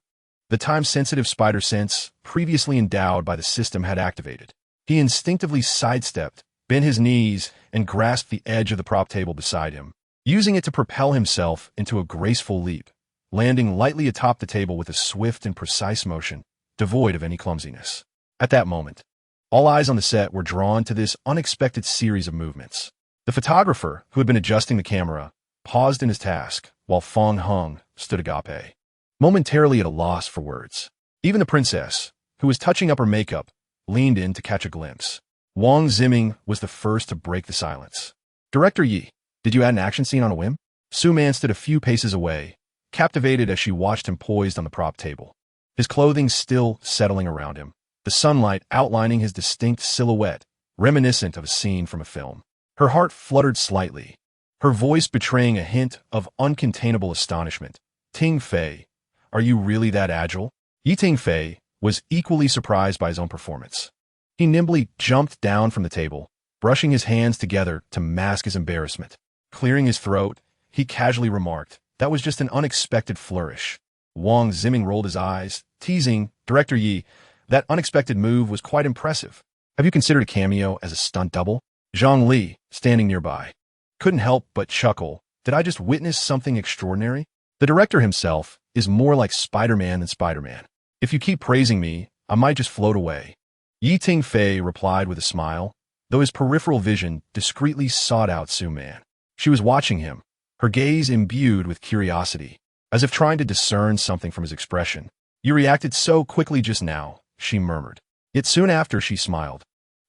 The time-sensitive spider sense, previously endowed by the system, had activated. He instinctively sidestepped, bent his knees, and grasped the edge of the prop table beside him, using it to propel himself into a graceful leap, landing lightly atop the table with a swift and precise motion, devoid of any clumsiness. At that moment, all eyes on the set were drawn to this unexpected series of movements. The photographer, who had been adjusting the camera, paused in his task, while Fong Hung stood agape, momentarily at a loss for words. Even the princess, who was touching up her makeup, leaned in to catch a glimpse. Wang Ziming was the first to break the silence. Director Yi, did you add an action scene on a whim? Su-man stood a few paces away, captivated as she watched him poised on the prop table, his clothing still settling around him, the sunlight outlining his distinct silhouette, reminiscent of a scene from a film. Her heart fluttered slightly, her voice betraying a hint of uncontainable astonishment. Tingfei, are you really that agile? Yi Tingfei was equally surprised by his own performance. He nimbly jumped down from the table, brushing his hands together to mask his embarrassment. Clearing his throat, he casually remarked, that was just an unexpected flourish. Wang Ziming rolled his eyes, teasing, Director Yi, that unexpected move was quite impressive. Have you considered a cameo as a stunt double? Zhang Li, standing nearby, couldn't help but chuckle. Did I just witness something extraordinary? The director himself is more like Spider-Man than Spider-Man. If you keep praising me, I might just float away. Tingfei replied with a smile, though his peripheral vision discreetly sought out Su-Man. She was watching him, her gaze imbued with curiosity, as if trying to discern something from his expression. You reacted so quickly just now, she murmured. Yet soon after she smiled,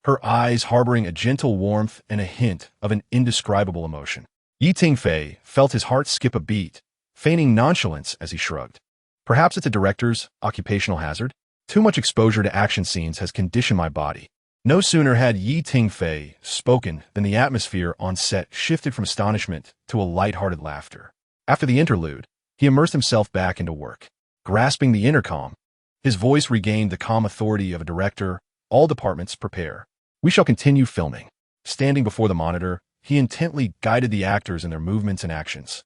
her eyes harboring a gentle warmth and a hint of an indescribable emotion. Tingfei felt his heart skip a beat, feigning nonchalance as he shrugged. Perhaps it's a director's occupational hazard? Too much exposure to action scenes has conditioned my body. No sooner had Tingfei spoken than the atmosphere on set shifted from astonishment to a light-hearted laughter. After the interlude, he immersed himself back into work. Grasping the intercom, his voice regained the calm authority of a director. All departments prepare. We shall continue filming. Standing before the monitor, he intently guided the actors in their movements and actions.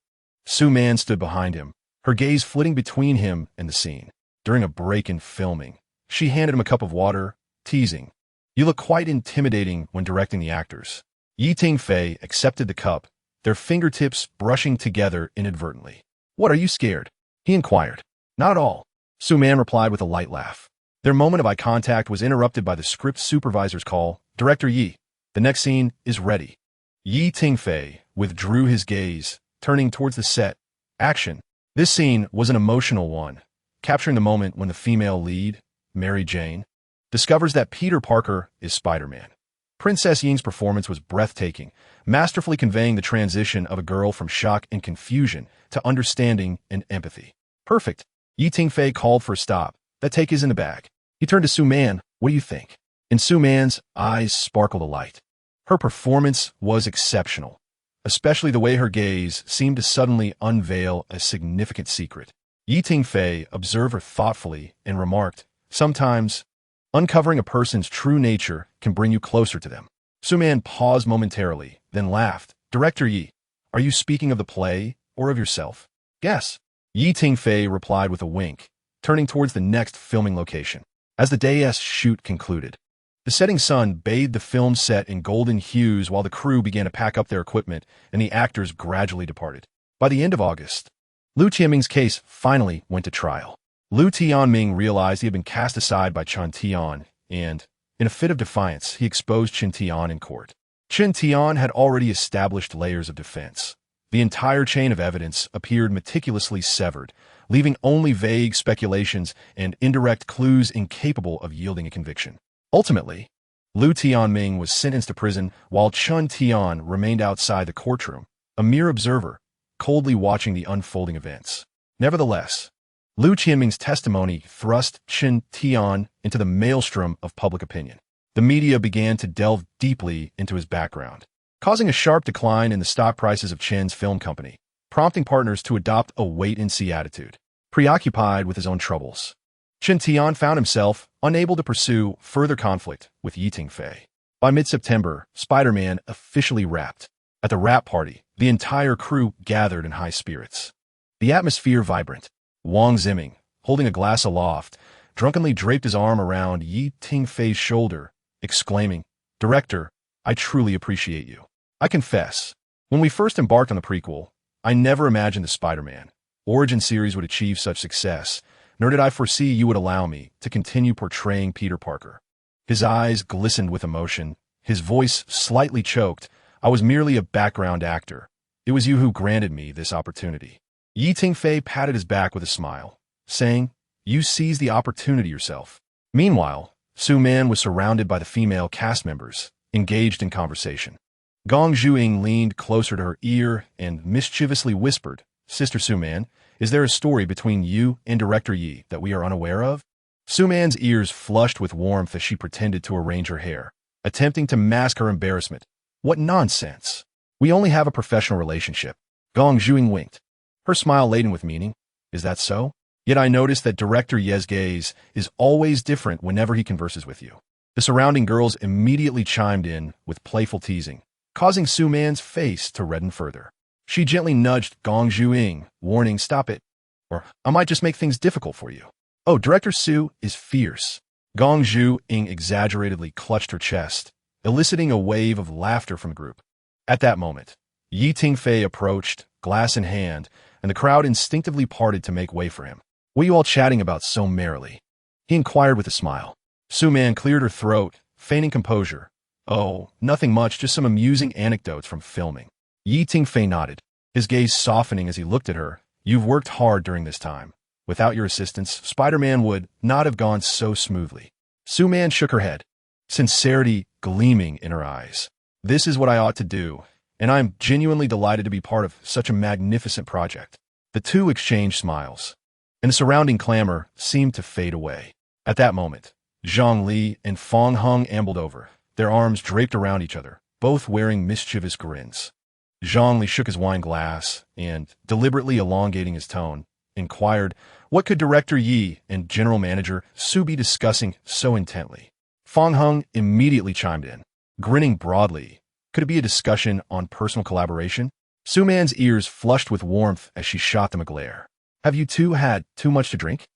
Su-Man stood behind him, her gaze flitting between him and the scene. During a break in filming, she handed him a cup of water, teasing, "You look quite intimidating when directing the actors." Tingfei accepted the cup, their fingertips brushing together inadvertently. "What, are you scared?" he inquired. "Not at all," Su-Man replied with a light laugh. Their moment of eye contact was interrupted by the script supervisor's call. "Director Yi, the next scene is ready." Tingfei withdrew his gaze, turning towards the set. Action. This scene was an emotional one, capturing the moment when the female lead, Mary Jane, discovers that Peter Parker is Spider-Man. Princess Ying's performance was breathtaking, masterfully conveying the transition of a girl from shock and confusion to understanding and empathy. "Perfect." Tingfei called for a stop. "That take is in the bag." He turned to Su-Man. "What do you think?" In Su-Man's eyes sparkled a light. Her performance was exceptional, especially the way her gaze seemed to suddenly unveil a significant secret. Tingfei observed her thoughtfully and remarked, "Sometimes, uncovering a person's true nature can bring you closer to them." Su-Man paused momentarily, then laughed. "Director Yi, are you speaking of the play or of yourself?" "Yes." Tingfei replied with a wink, turning towards the next filming location. As the day's shoot concluded, the setting sun bathed the film set in golden hues while the crew began to pack up their equipment and the actors gradually departed. By the end of August, Liu Tianming's case finally went to trial. Liu Tianming realized he had been cast aside by Chen Tian, and, in a fit of defiance, he exposed Chen Tian in court. Chen Tian had already established layers of defense. The entire chain of evidence appeared meticulously severed, leaving only vague speculations and indirect clues incapable of yielding a conviction. Ultimately, Liu Tianming was sentenced to prison while Chen Tian remained outside the courtroom, a mere observer, coldly watching the unfolding events. Nevertheless, Liu Tianming's testimony thrust Chen Tian into the maelstrom of public opinion. The media began to delve deeply into his background, causing a sharp decline in the stock prices of Chen's film company, prompting partners to adopt a wait-and-see attitude. Preoccupied with his own troubles, Chen Tian found himself unable to pursue further conflict with Tingfei. By mid-September, Spider-Man officially wrapped. At the wrap party, the entire crew gathered in high spirits. The atmosphere vibrant. Wang Ziming, holding a glass aloft, drunkenly draped his arm around Tingfei's shoulder, exclaiming, "Director, I truly appreciate you. I confess, when we first embarked on the prequel, I never imagined the Spider-Man origin series would achieve such success, nor did I foresee you would allow me to continue portraying Peter Parker." His eyes glistened with emotion, his voice slightly choked. "I was merely a background actor. It was you who granted me this opportunity." Tingfei patted his back with a smile, saying, "You seized the opportunity yourself." Meanwhile, Su-Man was surrounded by the female cast members, engaged in conversation. Gong Zhuing leaned closer to her ear and mischievously whispered, "Sister Su-Man, is there a story between you and Director Yi that we are unaware of?" Su-Man's ears flushed with warmth as she pretended to arrange her hair, attempting to mask her embarrassment. "What nonsense! We only have a professional relationship." Gong Zhuing winked, her smile laden with meaning. "Is that so? Yet I noticed that Director Ye's gaze is always different whenever he converses with you." The surrounding girls immediately chimed in with playful teasing, causing Su-Man's face to redden further. She gently nudged Gong Zhuing, warning, "Stop it, or I might just make things difficult for you." "Oh, Director Su is fierce." Gong Zhuing exaggeratedly clutched her chest, eliciting a wave of laughter from the group. At that moment, Tingfei approached, glass in hand, and the crowd instinctively parted to make way for him. "What are you all chatting about so merrily?" he inquired with a smile. Su-man cleared her throat, feigning composure. "Oh, nothing much, just some amusing anecdotes from filming." Tingfei nodded, his gaze softening as he looked at her. "You've worked hard during this time. Without your assistance, Spider-Man would not have gone so smoothly." Su-man shook her head, sincerity gleaming in her eyes. "This is what I ought to do, and I'm genuinely delighted to be part of such a magnificent project." The two exchanged smiles, and the surrounding clamor seemed to fade away. At that moment, Zhang Li and Fong Hung ambled over, their arms draped around each other, both wearing mischievous grins. Zhang Li shook his wine glass and, deliberately elongating his tone, inquired, "What could Director Yi and General Manager Su be discussing so intently?" Fong Hung immediately chimed in, grinning broadly. "Could it be a discussion on personal collaboration?" Su-man's ears flushed with warmth as she shot them a glare. "Have you two had too much to drink?"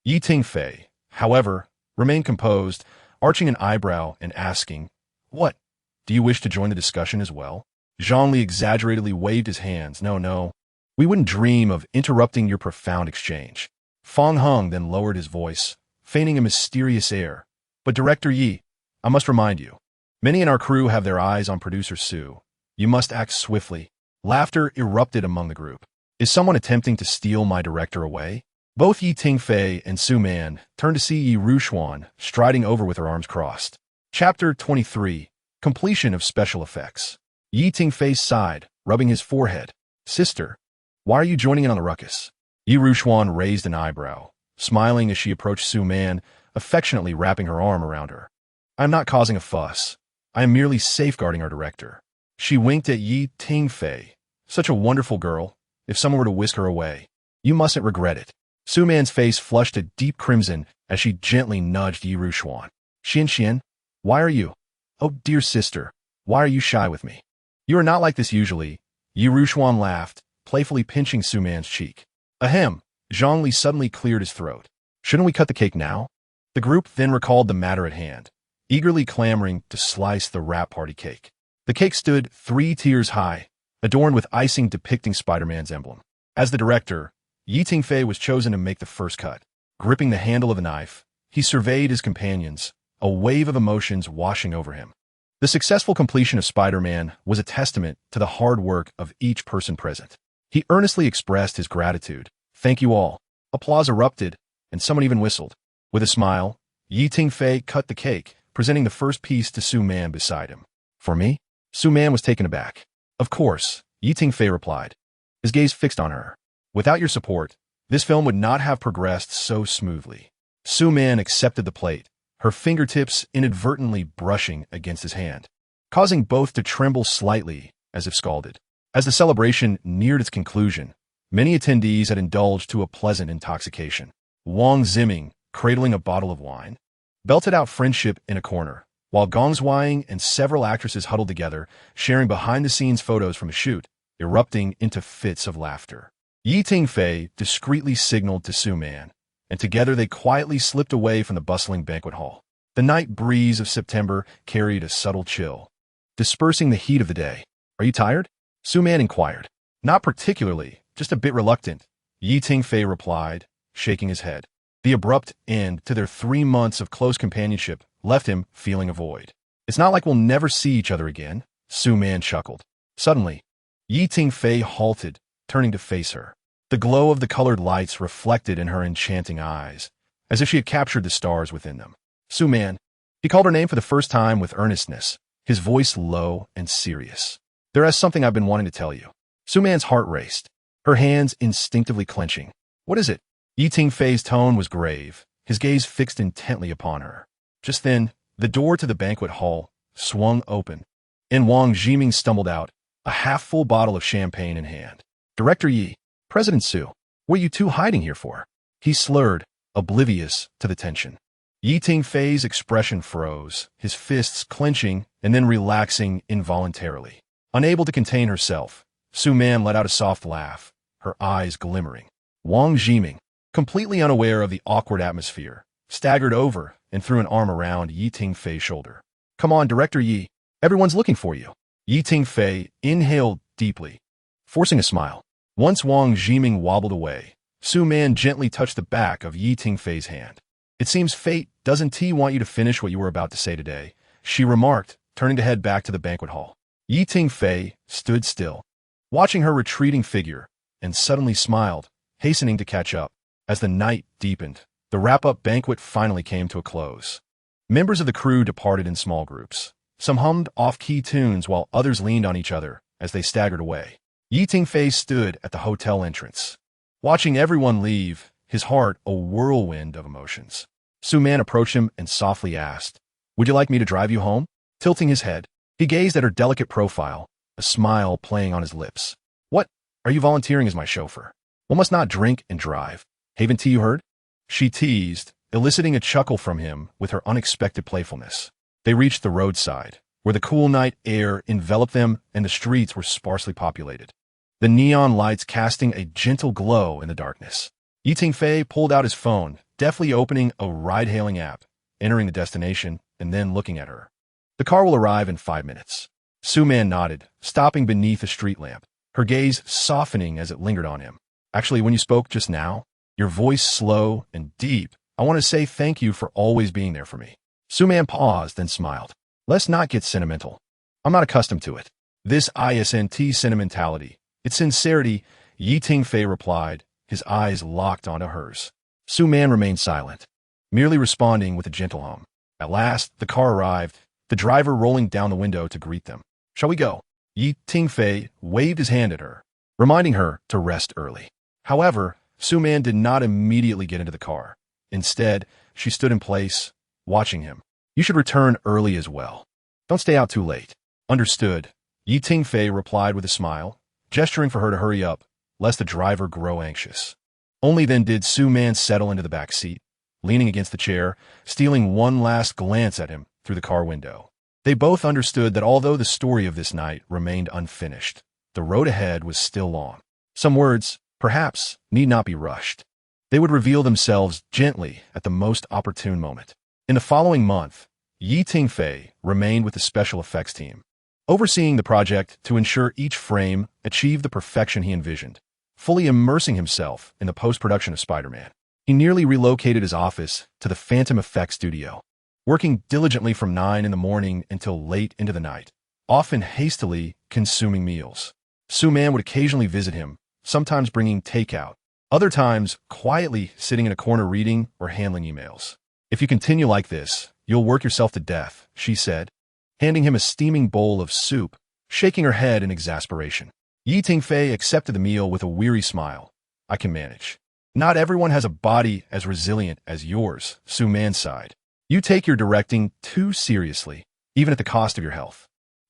Tingfei, however, remained composed, arching an eyebrow and asking, "What? Do you wish to join the discussion as well?" Zhang Li exaggeratedly waved his hands. No. We wouldn't dream of interrupting your profound exchange." Fong Hung then lowered his voice, feigning a mysterious air. "But Director Yi, I must remind you, many in our crew have their eyes on producer Su. You must act swiftly." Laughter erupted among the group. "Is someone attempting to steal my director away?" Both Tingfei and Su-man turned to see Yi Rushuan striding over with her arms crossed. Chapter 23. Completion of Special Effects. Tingfei sighed, rubbing his forehead. "Sister, why are you joining in on the ruckus?" Yi Rushuan raised an eyebrow, smiling as she approached Su-man, affectionately wrapping her arm around her. "I am not causing a fuss. I am merely safeguarding our director." She winked at Tingfei. "Such a wonderful girl. If someone were to whisk her away, you mustn't regret it." Su-man's face flushed a deep crimson as she gently nudged Yi Rushuan. Xian, why are you? Oh, dear sister, why are you shy with me?" "You are not like this usually." Yi Rushuan laughed, playfully pinching Su-man's cheek. "Ahem." Zhang Li suddenly cleared his throat. "Shouldn't we cut the cake now?" The group then recalled the matter at hand, eagerly clamoring to slice the wrap party cake. The cake stood 3 tiers high, adorned with icing depicting Spider-Man's emblem. As the director, Tingfei was chosen to make the first cut. Gripping the handle of the knife, he surveyed his companions, a wave of emotions washing over him. The successful completion of Spider-Man was a testament to the hard work of each person present. He earnestly expressed his gratitude. "Thank you all." Applause erupted, and someone even whistled. With a smile, Tingfei cut the cake, presenting the first piece to Su-man beside him. "For me?" Su-man was taken aback. "Of course," Tingfei replied, his gaze fixed on her. "Without your support, this film would not have progressed so smoothly." Su-man accepted the plate, her fingertips inadvertently brushing against his hand, causing both to tremble slightly, as if scalded. As the celebration neared its conclusion, many attendees had indulged to a pleasant intoxication. Wang Ziming, cradling a bottle of wine, belted out friendship in a corner, while Gong Zhuang and several actresses huddled together, sharing behind-the-scenes photos from a shoot, erupting into fits of laughter. Tingfei discreetly signaled to Su-man, and together they quietly slipped away from the bustling banquet hall. The night breeze of September carried a subtle chill, dispersing the heat of the day. "Are you tired?" Su-man inquired. "Not particularly, just a bit reluctant," Tingfei replied, shaking his head. The abrupt end to their 3 months of close companionship left him feeling a void. "It's not like we'll never see each other again," Su-man chuckled. Suddenly, Tingfei halted, turning to face her. The glow of the colored lights reflected in her enchanting eyes, as if she had captured the stars within them. "Su-man," he called her name for the first time with earnestness, his voice low and serious. "There is something I've been wanting to tell you." Su-man's heart raced, her hands instinctively clenching. "What is it?" Tingfei's tone was grave, his gaze fixed intently upon her. Just then, the door to the banquet hall swung open, and Wang Ziming stumbled out, a half-full bottle of champagne in hand. "Director Yi, President Su, what are you two hiding here for?" He slurred, oblivious to the tension. Tingfei's expression froze, his fists clenching and then relaxing involuntarily. Unable to contain herself, Su-man let out a soft laugh, her eyes glimmering. Wang Ziming, completely unaware of the awkward atmosphere, staggered over and threw an arm around Tingfei's shoulder. "Come on, Director Yi, everyone's looking for you." Tingfei inhaled deeply, forcing a smile. Once Wang Jiming wobbled away, Su Man gently touched the back of Yi Tingfei's hand. "It seems fate doesn't want you to finish what you were about to say today," she remarked, turning to head back to the banquet hall. Yi Tingfei stood still, watching her retreating figure, and suddenly smiled, hastening to catch up. As the night deepened, the wrap-up banquet finally came to a close. Members of the crew departed in small groups. Some hummed off-key tunes while others leaned on each other as they staggered away. Yi Tingfei stood at the hotel entrance, watching everyone leave, his heart a whirlwind of emotions. Su Man approached him and softly asked, "Would you like me to drive you home?" Tilting his head, he gazed at her delicate profile, a smile playing on his lips. "What? Are you volunteering as my chauffeur? One must not drink and drive. Haven't you heard?" She teased, eliciting a chuckle from him with her unexpected playfulness. They reached the roadside, where the cool night air enveloped them and the streets were sparsely populated, the neon lights casting a gentle glow in the darkness. Yi Tingfei pulled out his phone, deftly opening a ride-hailing app, entering the destination, and then looking at her. "The car will arrive in 5 minutes." Su Man nodded, stopping beneath a street lamp, her gaze softening as it lingered on him. "Actually, when you spoke just now, your voice slow and deep, I want to say thank you for always being there for me." Su Man paused, then smiled. "Let's not get sentimental. I'm not accustomed to it. This isn't sentimentality. It's sincerity," Yi Tingfei replied, his eyes locked onto hers. Su Man remained silent, merely responding with a gentle hum. At last, the car arrived, the driver rolling down the window to greet them. "Shall we go?" Yi Tingfei waved his hand at her, reminding her to rest early. However, Su Man did not immediately get into the car. Instead, she stood in place, watching him. "You should return early as well. Don't stay out too late." "Understood," Yi Tingfei replied with a smile, gesturing for her to hurry up, lest the driver grow anxious. Only then did Su Man settle into the back seat, leaning against the chair, stealing one last glance at him through the car window. They both understood that although the story of this night remained unfinished, the road ahead was still long. Some words, perhaps, need not be rushed. They would reveal themselves gently at the most opportune moment. In the following month, Yi Tingfei remained with the special effects team, overseeing the project to ensure each frame achieved the perfection he envisioned, fully immersing himself in the post-production of Spider-Man. He nearly relocated his office to the Phantom Effects studio, working diligently from 9 in the morning until late into the night, often hastily consuming meals. Su Man would occasionally visit him, sometimes bringing takeout, other times quietly sitting in a corner reading or handling emails. "If you continue like this, you'll work yourself to death," she said, handing him a steaming bowl of soup, shaking her head in exasperation. Yi Tingfei accepted the meal with a weary smile. "I can manage." "Not everyone has a body as resilient as yours," Su Man sighed. "You take your directing too seriously, even at the cost of your health."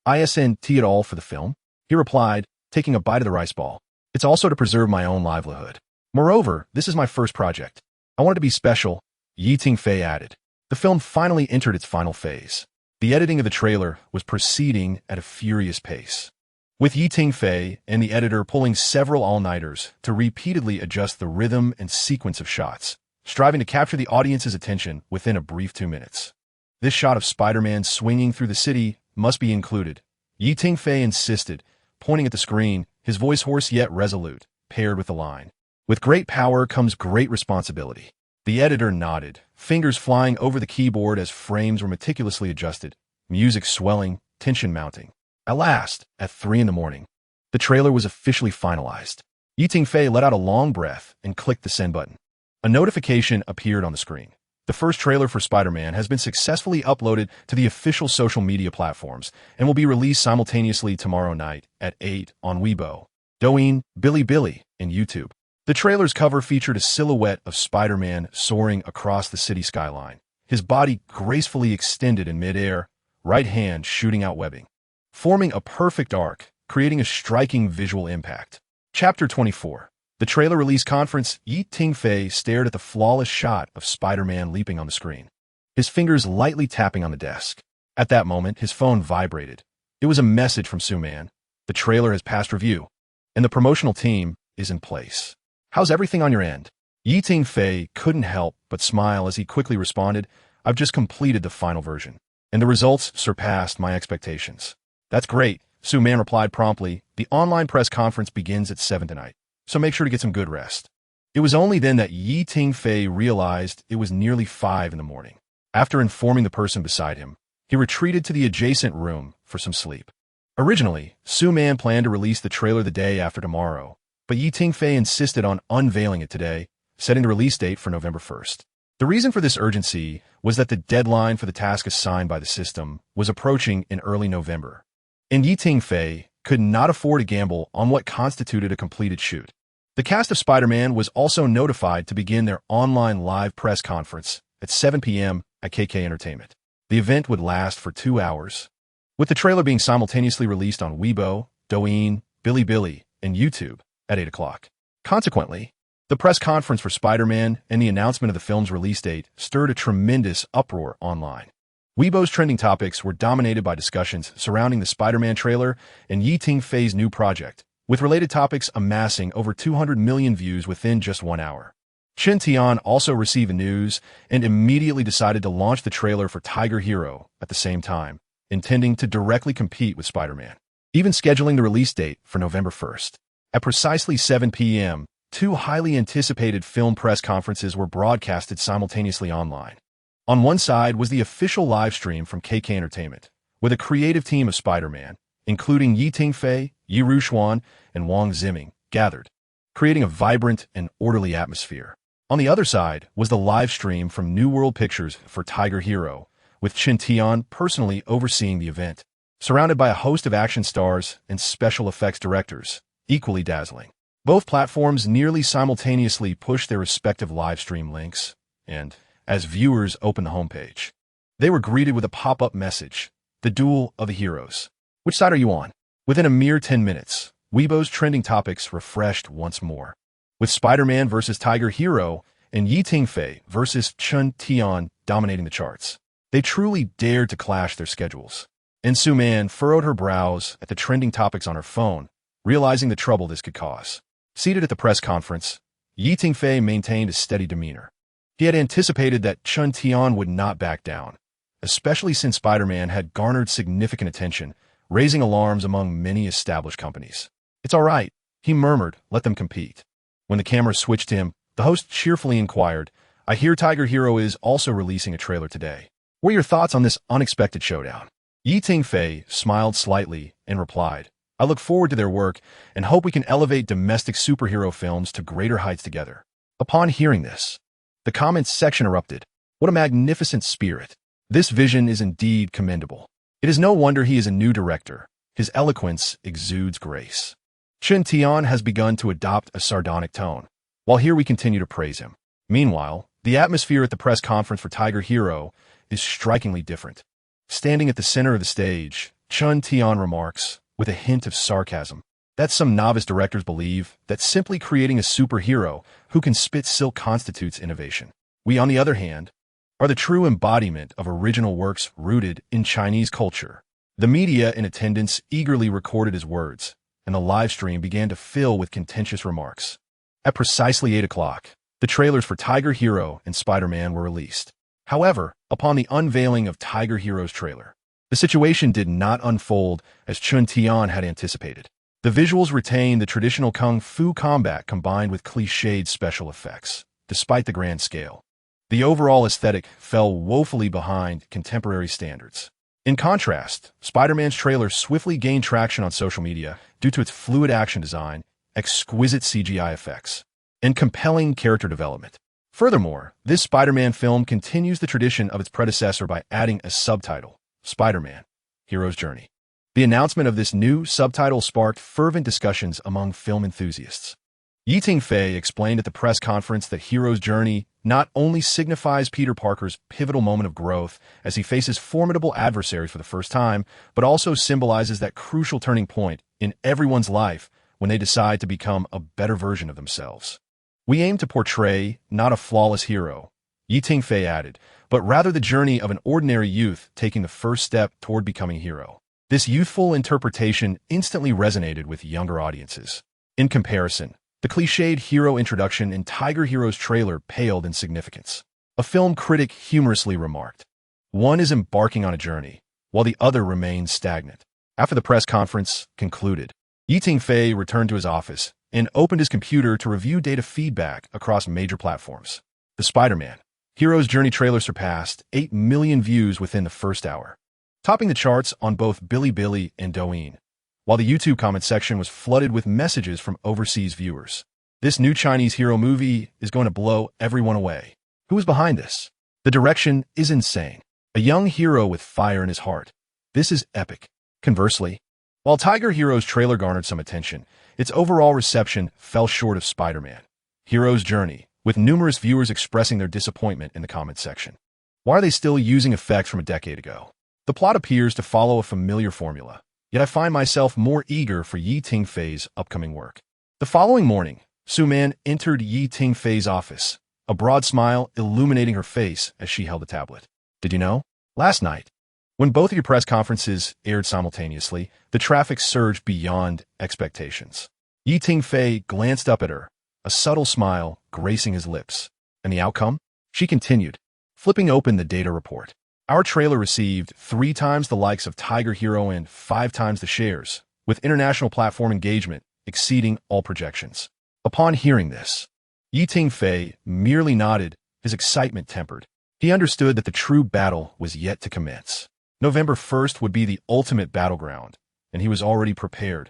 "Isn't it all for the film?" he replied, taking a bite of the rice ball. "It's also to preserve my own livelihood. Moreover, this is my first project. I want it to be special," Yi Tingfei added. The film finally entered its final phase. The editing of the trailer was proceeding at a furious pace, with Yi Tingfei and the editor pulling several all-nighters to repeatedly adjust the rhythm and sequence of shots, striving to capture the audience's attention within a brief 2 minutes. This shot of Spider-Man swinging through the city must be included, Yi Tingfei insisted, pointing at the screen, his voice hoarse yet resolute, paired with the line, "With great power comes great responsibility." The editor nodded, fingers flying over the keyboard as frames were meticulously adjusted, music swelling, tension mounting. At last, at 3 in the morning, the trailer was officially finalized. Yi Tingfei let out a long breath and clicked the send button. A notification appeared on the screen. The first trailer for Spider-Man has been successfully uploaded to the official social media platforms and will be released simultaneously tomorrow night at 8 on Weibo, Douyin, Bilibili, and YouTube. The trailer's cover featured a silhouette of Spider-Man soaring across the city skyline, his body gracefully extended in midair, right hand shooting out webbing, forming a perfect arc, creating a striking visual impact. Chapter 24. The trailer release conference. Yi Tingfei stared at the flawless shot of Spider-Man leaping on the screen, his fingers lightly tapping on the desk. At that moment, his phone vibrated. It was a message from Su Man. "The trailer has passed review, and the promotional team is in place. How's everything on your end?" Yi Tingfei couldn't help but smile as he quickly responded, "I've just completed the final version, and the results surpassed my expectations." "That's great," Su Man replied promptly. "The online press conference begins at 7 tonight. so make sure to get some good rest. It was only then that Tingfei realized it was nearly 5 in the morning. After informing the person beside him, he retreated to the adjacent room for some sleep. Originally, Su-Man planned to release the trailer the day after tomorrow, but Tingfei insisted on unveiling it today, setting the release date for November 1st. The reason for this urgency was that the deadline for the task assigned by the system was approaching in early November, and Tingfei could not afford to gamble on what constituted a completed shoot. The cast of Spider-Man was also notified to begin their online live press conference at 7 p.m. at KK Entertainment. The event would last for 2 hours, with the trailer being simultaneously released on Weibo, Douyin, Bilibili, and YouTube at 8 o'clock. Consequently, the press conference for Spider-Man and the announcement of the film's release date stirred a tremendous uproar online. Weibo's trending topics were dominated by discussions surrounding the Spider-Man trailer and Tingfei's new project, with related topics amassing over 200 million views within just 1 hour. Chen Tian also received the news and immediately decided to launch the trailer for Tiger Hero at the same time, intending to directly compete with Spider-Man, even scheduling the release date for November 1st. At precisely 7 p.m., 2 highly anticipated film press conferences were broadcasted simultaneously online. On one side was the official live stream from KK Entertainment, with a creative team of Spider-Man, including Tingfei, Yi Ruxuan, and Wang Ziming, gathered, creating a vibrant and orderly atmosphere. On the other side was the live stream from New World Pictures for Tiger Hero, with Chen Tian personally overseeing the event, surrounded by a host of action stars and special effects directors, equally dazzling. Both platforms nearly simultaneously pushed their respective live stream links, and, as viewers opened the homepage, they were greeted with a pop-up message, The Duel of the Heroes. Which side are you on? Within a mere 10 minutes, Weibo's trending topics refreshed once more, with Spider-Man vs. Tiger Hero and Tingfei vs. Chen Tian dominating the charts. They truly dared to clash their schedules. And Su-Man furrowed her brows at the trending topics on her phone, realizing the trouble this could cause. Seated at the press conference, Tingfei maintained a steady demeanor. He had anticipated that Chen Tian would not back down, especially since Spider-Man had garnered significant attention, raising alarms among many established companies. It's all right, he murmured, let them compete. When the camera switched to him, the host cheerfully inquired, I hear Tiger Hero is also releasing a trailer today. What are your thoughts on this unexpected showdown? Tingfei smiled slightly and replied, I look forward to their work and hope we can elevate domestic superhero films to greater heights together. Upon hearing this, the comments section erupted. What a magnificent spirit. This vision is indeed commendable. It is no wonder he is a new director. His eloquence exudes grace. Chen Tian has begun to adopt a sardonic tone, while here we continue to praise him. Meanwhile, the atmosphere at the press conference for Tiger Hero is strikingly different. Standing at the center of the stage, Chen Tian remarks, with a hint of sarcasm, that some novice directors believe that simply creating a superhero who can spit silk constitutes innovation. We, on the other hand, are the true embodiment of original works rooted in Chinese culture. The media in attendance eagerly recorded his words, and the live stream began to fill with contentious remarks. At precisely 8 o'clock, the trailers for Tiger Hero and Spider-Man were released. However, upon the unveiling of Tiger Hero's trailer, the situation did not unfold as Chen Tian had anticipated. The visuals retained the traditional kung fu combat combined with cliched special effects, despite the grand scale. The overall aesthetic fell woefully behind contemporary standards. In contrast, Spider-Man's trailer swiftly gained traction on social media due to its fluid action design, exquisite CGI effects, and compelling character development. Furthermore, this Spider-Man film continues the tradition of its predecessor by adding a subtitle, Spider-Man, Hero's Journey. The announcement of this new subtitle sparked fervent discussions among film enthusiasts. Tingfei explained at the press conference that Hero's Journey not only signifies Peter Parker's pivotal moment of growth as he faces formidable adversaries for the first time, but also symbolizes that crucial turning point in everyone's life when they decide to become a better version of themselves. We aim to portray not a flawless hero, Tingfei added, but rather the journey of an ordinary youth taking the first step toward becoming a hero. This youthful interpretation instantly resonated with younger audiences. In comparison, the cliched hero introduction in Tiger Hero's trailer paled in significance. A film critic humorously remarked, one is embarking on a journey, while the other remains stagnant. After the press conference concluded, Tingfei returned to his office and opened his computer to review data feedback across major platforms. The Spider-Man Hero's Journey trailer surpassed 8 million views within the first hour, topping the charts on both Bilibili and Douyin, while the YouTube comment section was flooded with messages from overseas viewers. This new Chinese hero movie is going to blow everyone away. Who is behind this? The direction is insane. A young hero with fire in his heart. This is epic. Conversely, while Tiger Hero's trailer garnered some attention, its overall reception fell short of Spider-Man Hero's Journey, with numerous viewers expressing their disappointment in the comment section. Why are they still using effects from a decade ago? The plot appears to follow a familiar formula, yet I find myself more eager for Yi Tingfei's upcoming work. The following morning, Su Man entered Yi Tingfei's office, a broad smile illuminating her face as she held the tablet. Did you know? Last night, when both of your press conferences aired simultaneously, the traffic surged beyond expectations. Yi Tingfei glanced up at her, a subtle smile gracing his lips. And the outcome? She continued, flipping open the data report. Our trailer received 3 times the likes of Tiger Hero and 5 times the shares, with international platform engagement exceeding all projections. Upon hearing this, Yi Tingfei merely nodded, his excitement tempered. He understood that the true battle was yet to commence. November 1st would be the ultimate battleground, and he was already prepared.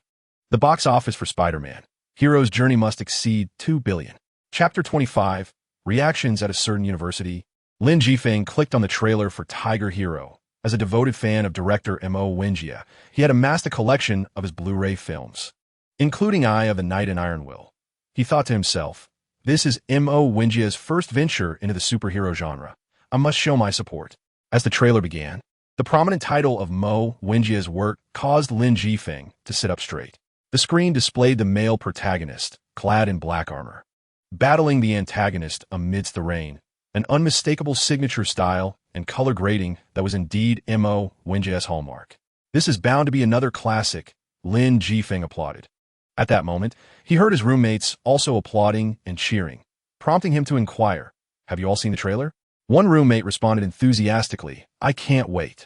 The box office for Spider-Man Hero's Journey must exceed 2 billion. Chapter 25, Reactions at a Certain University. Lin Jifeng clicked on the trailer for Tiger Hero. As a devoted fan of director Mo Wenjie, he had amassed a collection of his Blu-ray films, including Eye of the Knight and Iron Will. He thought to himself, this is Mo Wenjie's first venture into the superhero genre. I must show my support. As the trailer began, the prominent title of Mo Wenjie's work caused Lin Jifeng to sit up straight. The screen displayed the male protagonist, clad in black armor, battling the antagonist amidst the rain, an unmistakable signature style and color grading that was indeed Mo Wenjie's hallmark. This is bound to be another classic, Lin Jifeng applauded. At that moment, he heard his roommates also applauding and cheering, prompting him to inquire, have you all seen the trailer? One roommate responded enthusiastically, I can't wait.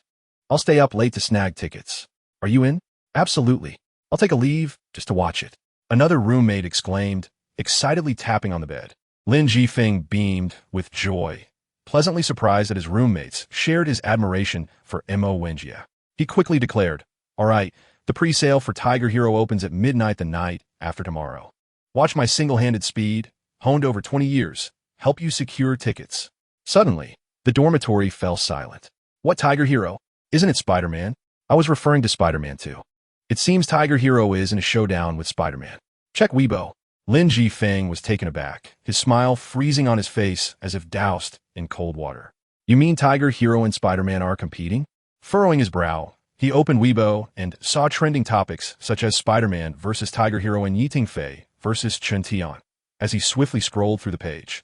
I'll stay up late to snag tickets. Are you in? Absolutely. I'll take a leave just to watch it. Another roommate exclaimed, excitedly tapping on the bed. Lin Jifeng beamed with joy, pleasantly surprised that his roommates shared his admiration for Mo Wenjie. He quickly declared, all right, the pre-sale for Tiger Hero opens at midnight the night after tomorrow. Watch my single-handed speed, honed over 20 years, help you secure tickets. Suddenly, the dormitory fell silent. What Tiger Hero? Isn't it Spider-Man? I was referring to Spider-Man too. It seems Tiger Hero is in a showdown with Spider-Man. Check Weibo. Lin Jifeng was taken aback, his smile freezing on his face as if doused in cold water. You mean Tiger Hero and Spider-Man are competing? Furrowing his brow, he opened Weibo and saw trending topics such as Spider-Man versus Tiger Hero and Yi Tingfei versus Chen Tian. As he swiftly scrolled through the page,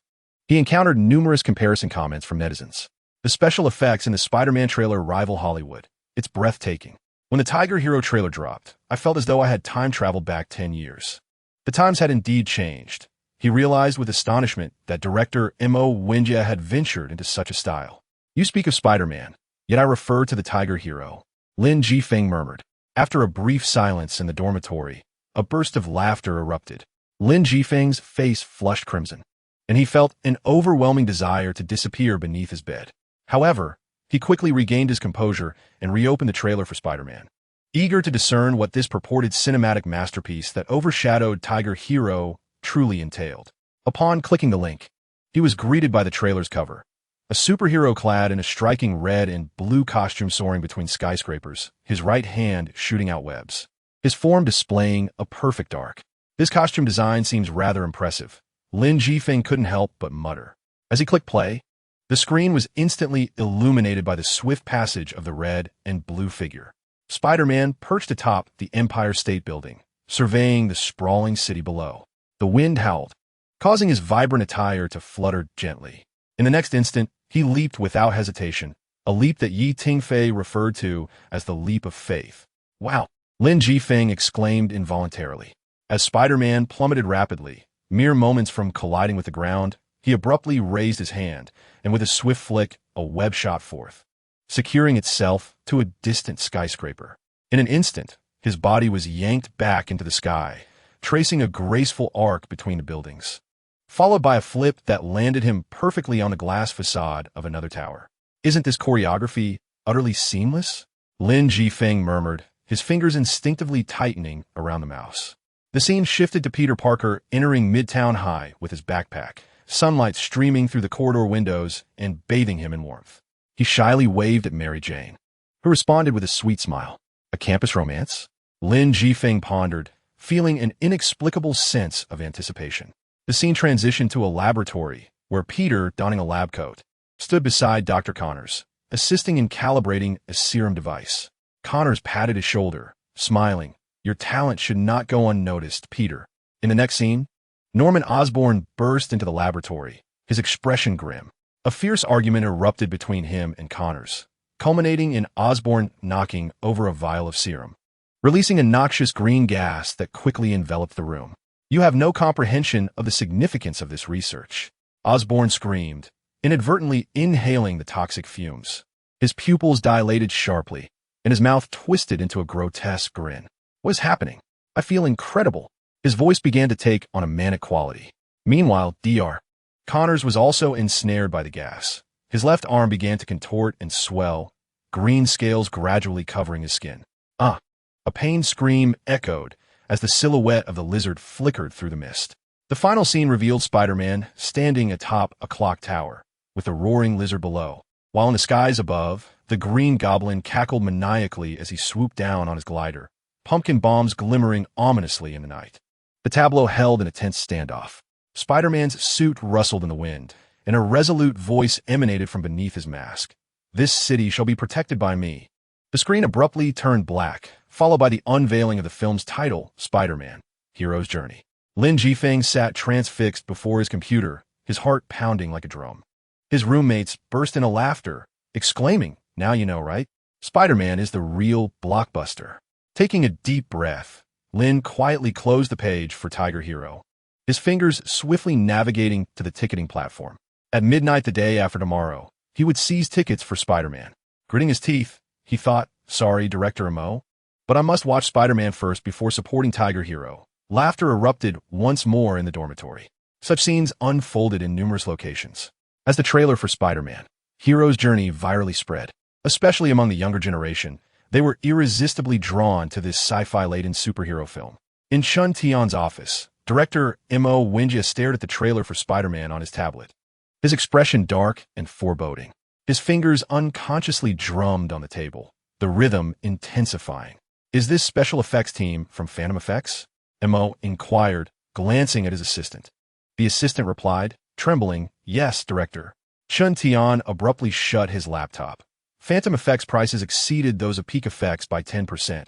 he encountered numerous comparison comments from netizens. The special effects in the Spider-Man trailer rival Hollywood. It's breathtaking. When the Tiger Hero trailer dropped, I felt as though I had time traveled back 10 years. The times had indeed changed. He realized with astonishment that director Mo Wenjie had ventured into such a style. You speak of Spider-Man, yet I refer to the Tiger Hero. Lin Jifeng murmured. After a brief silence in the dormitory, a burst of laughter erupted. Lin Jifeng's face flushed crimson, and he felt an overwhelming desire to disappear beneath his bed. However, he quickly regained his composure and reopened the trailer for Spider-Man, eager to discern what this purported cinematic masterpiece that overshadowed Tiger Hero truly entailed. Upon clicking the link, he was greeted by the trailer's cover, a superhero clad in a striking red and blue costume soaring between skyscrapers, his right hand shooting out webs, his form displaying a perfect arc. This costume design seems rather impressive. Lin Jifeng couldn't help but mutter. As he clicked play, the screen was instantly illuminated by the swift passage of the red and blue figure. Spider-Man perched atop the Empire State Building, surveying the sprawling city below. The wind howled, causing his vibrant attire to flutter gently. In the next instant, he leaped without hesitation, a leap that Yi Tingfei referred to as the leap of faith. Wow! Lin Jifeng exclaimed involuntarily. As Spider-Man plummeted rapidly, mere moments from colliding with the ground, he abruptly raised his hand, and with a swift flick, a web shot forth, securing itself to a distant skyscraper. In an instant, his body was yanked back into the sky, tracing a graceful arc between the buildings, followed by a flip that landed him perfectly on the glass facade of another tower. Isn't this choreography utterly seamless? Lin Jifeng murmured, his fingers instinctively tightening around the mouse. The scene shifted to Peter Parker entering Midtown High with his backpack, sunlight streaming through the corridor windows and bathing him in warmth. He shyly waved at Mary Jane, who responded with a sweet smile. A campus romance? Lin Jifeng pondered, feeling an inexplicable sense of anticipation. The scene transitioned to a laboratory, where Peter, donning a lab coat, stood beside Dr. Connors, assisting in calibrating a serum device. Connors patted his shoulder, smiling. Your talent should not go unnoticed, Peter. In the next scene, Norman Osborn burst into the laboratory, his expression grim. A fierce argument erupted between him and Connors, culminating in Osborn knocking over a vial of serum, releasing a noxious green gas that quickly enveloped the room. You have no comprehension of the significance of this research, Osborn screamed, inadvertently inhaling the toxic fumes. His pupils dilated sharply, and his mouth twisted into a grotesque grin. What is happening? I feel incredible. His voice began to take on a manic quality. Meanwhile, Dr. Connors was also ensnared by the gas. His left arm began to contort and swell, green scales gradually covering his skin. Ah! A pained scream echoed as the silhouette of the lizard flickered through the mist. The final scene revealed Spider-Man standing atop a clock tower, with the roaring lizard below, while in the skies above, the Green Goblin cackled maniacally as he swooped down on his glider, pumpkin bombs glimmering ominously in the night. The tableau held in a tense standoff. Spider-Man's suit rustled in the wind, and a resolute voice emanated from beneath his mask. This city shall be protected by me. The screen abruptly turned black, followed by the unveiling of the film's title, Spider-Man, Hero's Journey. Lin Jifeng sat transfixed before his computer, his heart pounding like a drum. His roommates burst into laughter, exclaiming, now you know, right? Spider-Man is the real blockbuster. Taking a deep breath, Lin quietly closed the page for Tiger Hero, his fingers swiftly navigating to the ticketing platform. At midnight the day after tomorrow, he would seize tickets for Spider-Man. Gritting his teeth, he thought, sorry, Director Mo, but I must watch Spider-Man first before supporting Tiger Hero. Laughter erupted once more in the dormitory. Such scenes unfolded in numerous locations. As the trailer for Spider-Man, Hero's Journey virally spread, especially among the younger generation, they were irresistibly drawn to this sci-fi-laden superhero film. In Chun Tian's office, director Mo Wenjia stared at the trailer for Spider-Man on his tablet, his expression dark and foreboding. His fingers unconsciously drummed on the table, the rhythm intensifying. Is this special effects team from Phantom Effects? Mo inquired, glancing at his assistant. The assistant replied, trembling, yes, director. Chun Tian abruptly shut his laptop. Phantom Effects prices exceeded those of Peak Effects by 10%.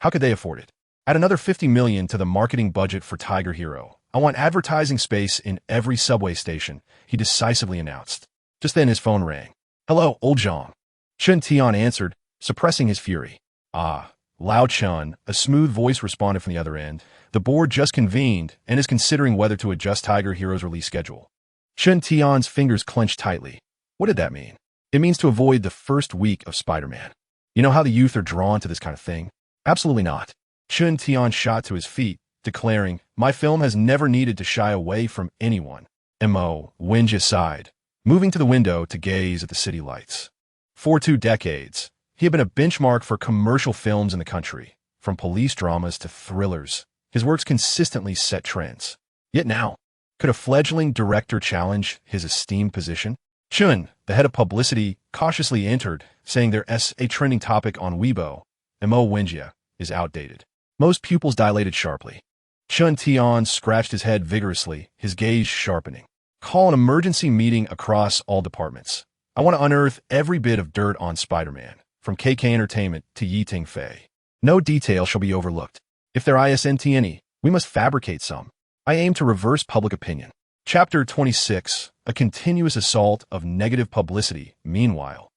How could they afford it? Add another $50 million to the marketing budget for Tiger Hero. I want advertising space in every subway station, he decisively announced. Just then his phone rang. Hello, old Zhang. Chun Tian answered, suppressing his fury. Ah, Lao Chun, a smooth voice responded from the other end. The board just convened and is considering whether to adjust Tiger Hero's release schedule. Chun Tian's fingers clenched tightly. What did that mean? It means to avoid the first week of Spider-Man. You know how the youth are drawn to this kind of thing? Absolutely not. Chun Tian shot to his feet, declaring, my film has never needed to shy away from anyone. Mo Wenjia sighed, moving to the window to gaze at the city lights. For 2 decades, he had been a benchmark for commercial films in the country, from police dramas to thrillers. His works consistently set trends. Yet now, could a fledgling director challenge his esteemed position? Chun, the head of publicity, cautiously entered, saying there's a trending topic on Weibo, Mo Wenjia, is outdated. Most pupils dilated sharply. Chun Tian scratched his head vigorously, his gaze sharpening. Call an emergency meeting across all departments. I want to unearth every bit of dirt on Spider-Man, from KK Entertainment to Tingfei. No detail shall be overlooked. If there isn't any, we must fabricate some. I aim to reverse public opinion. Chapter 26, a continuous assault of negative publicity. Meanwhile,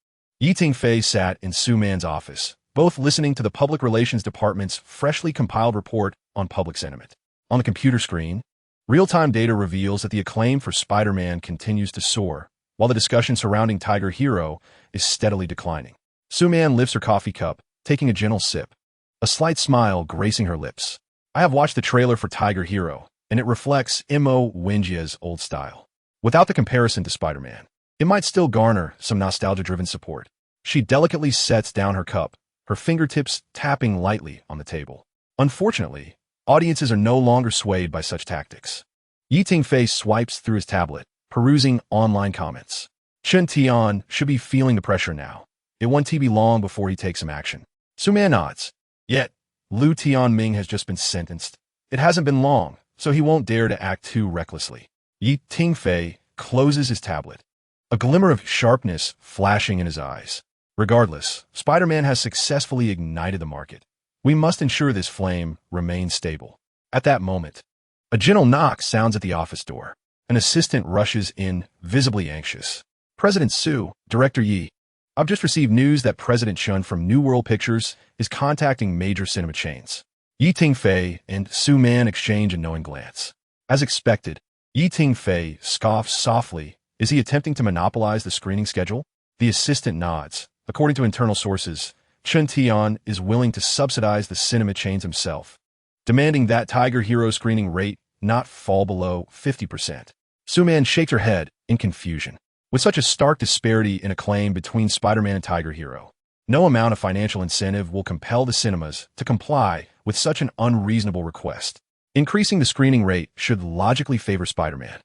Tingfei sat in Su Man's office, both listening to the Public Relations Department's freshly compiled report on public sentiment. On the computer screen, real-time data reveals that the acclaim for Spider-Man continues to soar, while the discussion surrounding Tiger Hero is steadily declining. Su Man lifts her coffee cup, taking a gentle sip, a slight smile gracing her lips. I have watched the trailer for Tiger Hero, and it reflects Imo Wenjia's old style. Without the comparison to Spider-Man, it might still garner some nostalgia-driven support. She delicately sets down her cup, her fingertips tapping lightly on the table. Unfortunately, audiences are no longer swayed by such tactics. Tingfei swipes through his tablet, perusing online comments. Chen Tian should be feeling the pressure now. It won't be long before he takes some action. Suman nods. Yet, Liu Tianming has just been sentenced. It hasn't been long, so he won't dare to act too recklessly. Tingfei closes his tablet, a glimmer of sharpness flashing in his eyes. Regardless, Spider-Man has successfully ignited the market. We must ensure this flame remains stable. At that moment, a gentle knock sounds at the office door. An assistant rushes in, visibly anxious. President Su, Director Yi. I've just received news that President Chun from New World Pictures is contacting major cinema chains. Tingfei and Su Man exchange a knowing glance. As expected, Tingfei scoffs softly. Is he attempting to monopolize the screening schedule? The assistant nods. According to internal sources, Chen Tian is willing to subsidize the cinema chains himself, demanding that Tiger Hero screening rate not fall below 50%. Su Man shakes her head in confusion. With such a stark disparity in acclaim between Spider-Man and Tiger Hero, no amount of financial incentive will compel the cinemas to comply with such an unreasonable request. Increasing the screening rate should logically favor Spider-Man.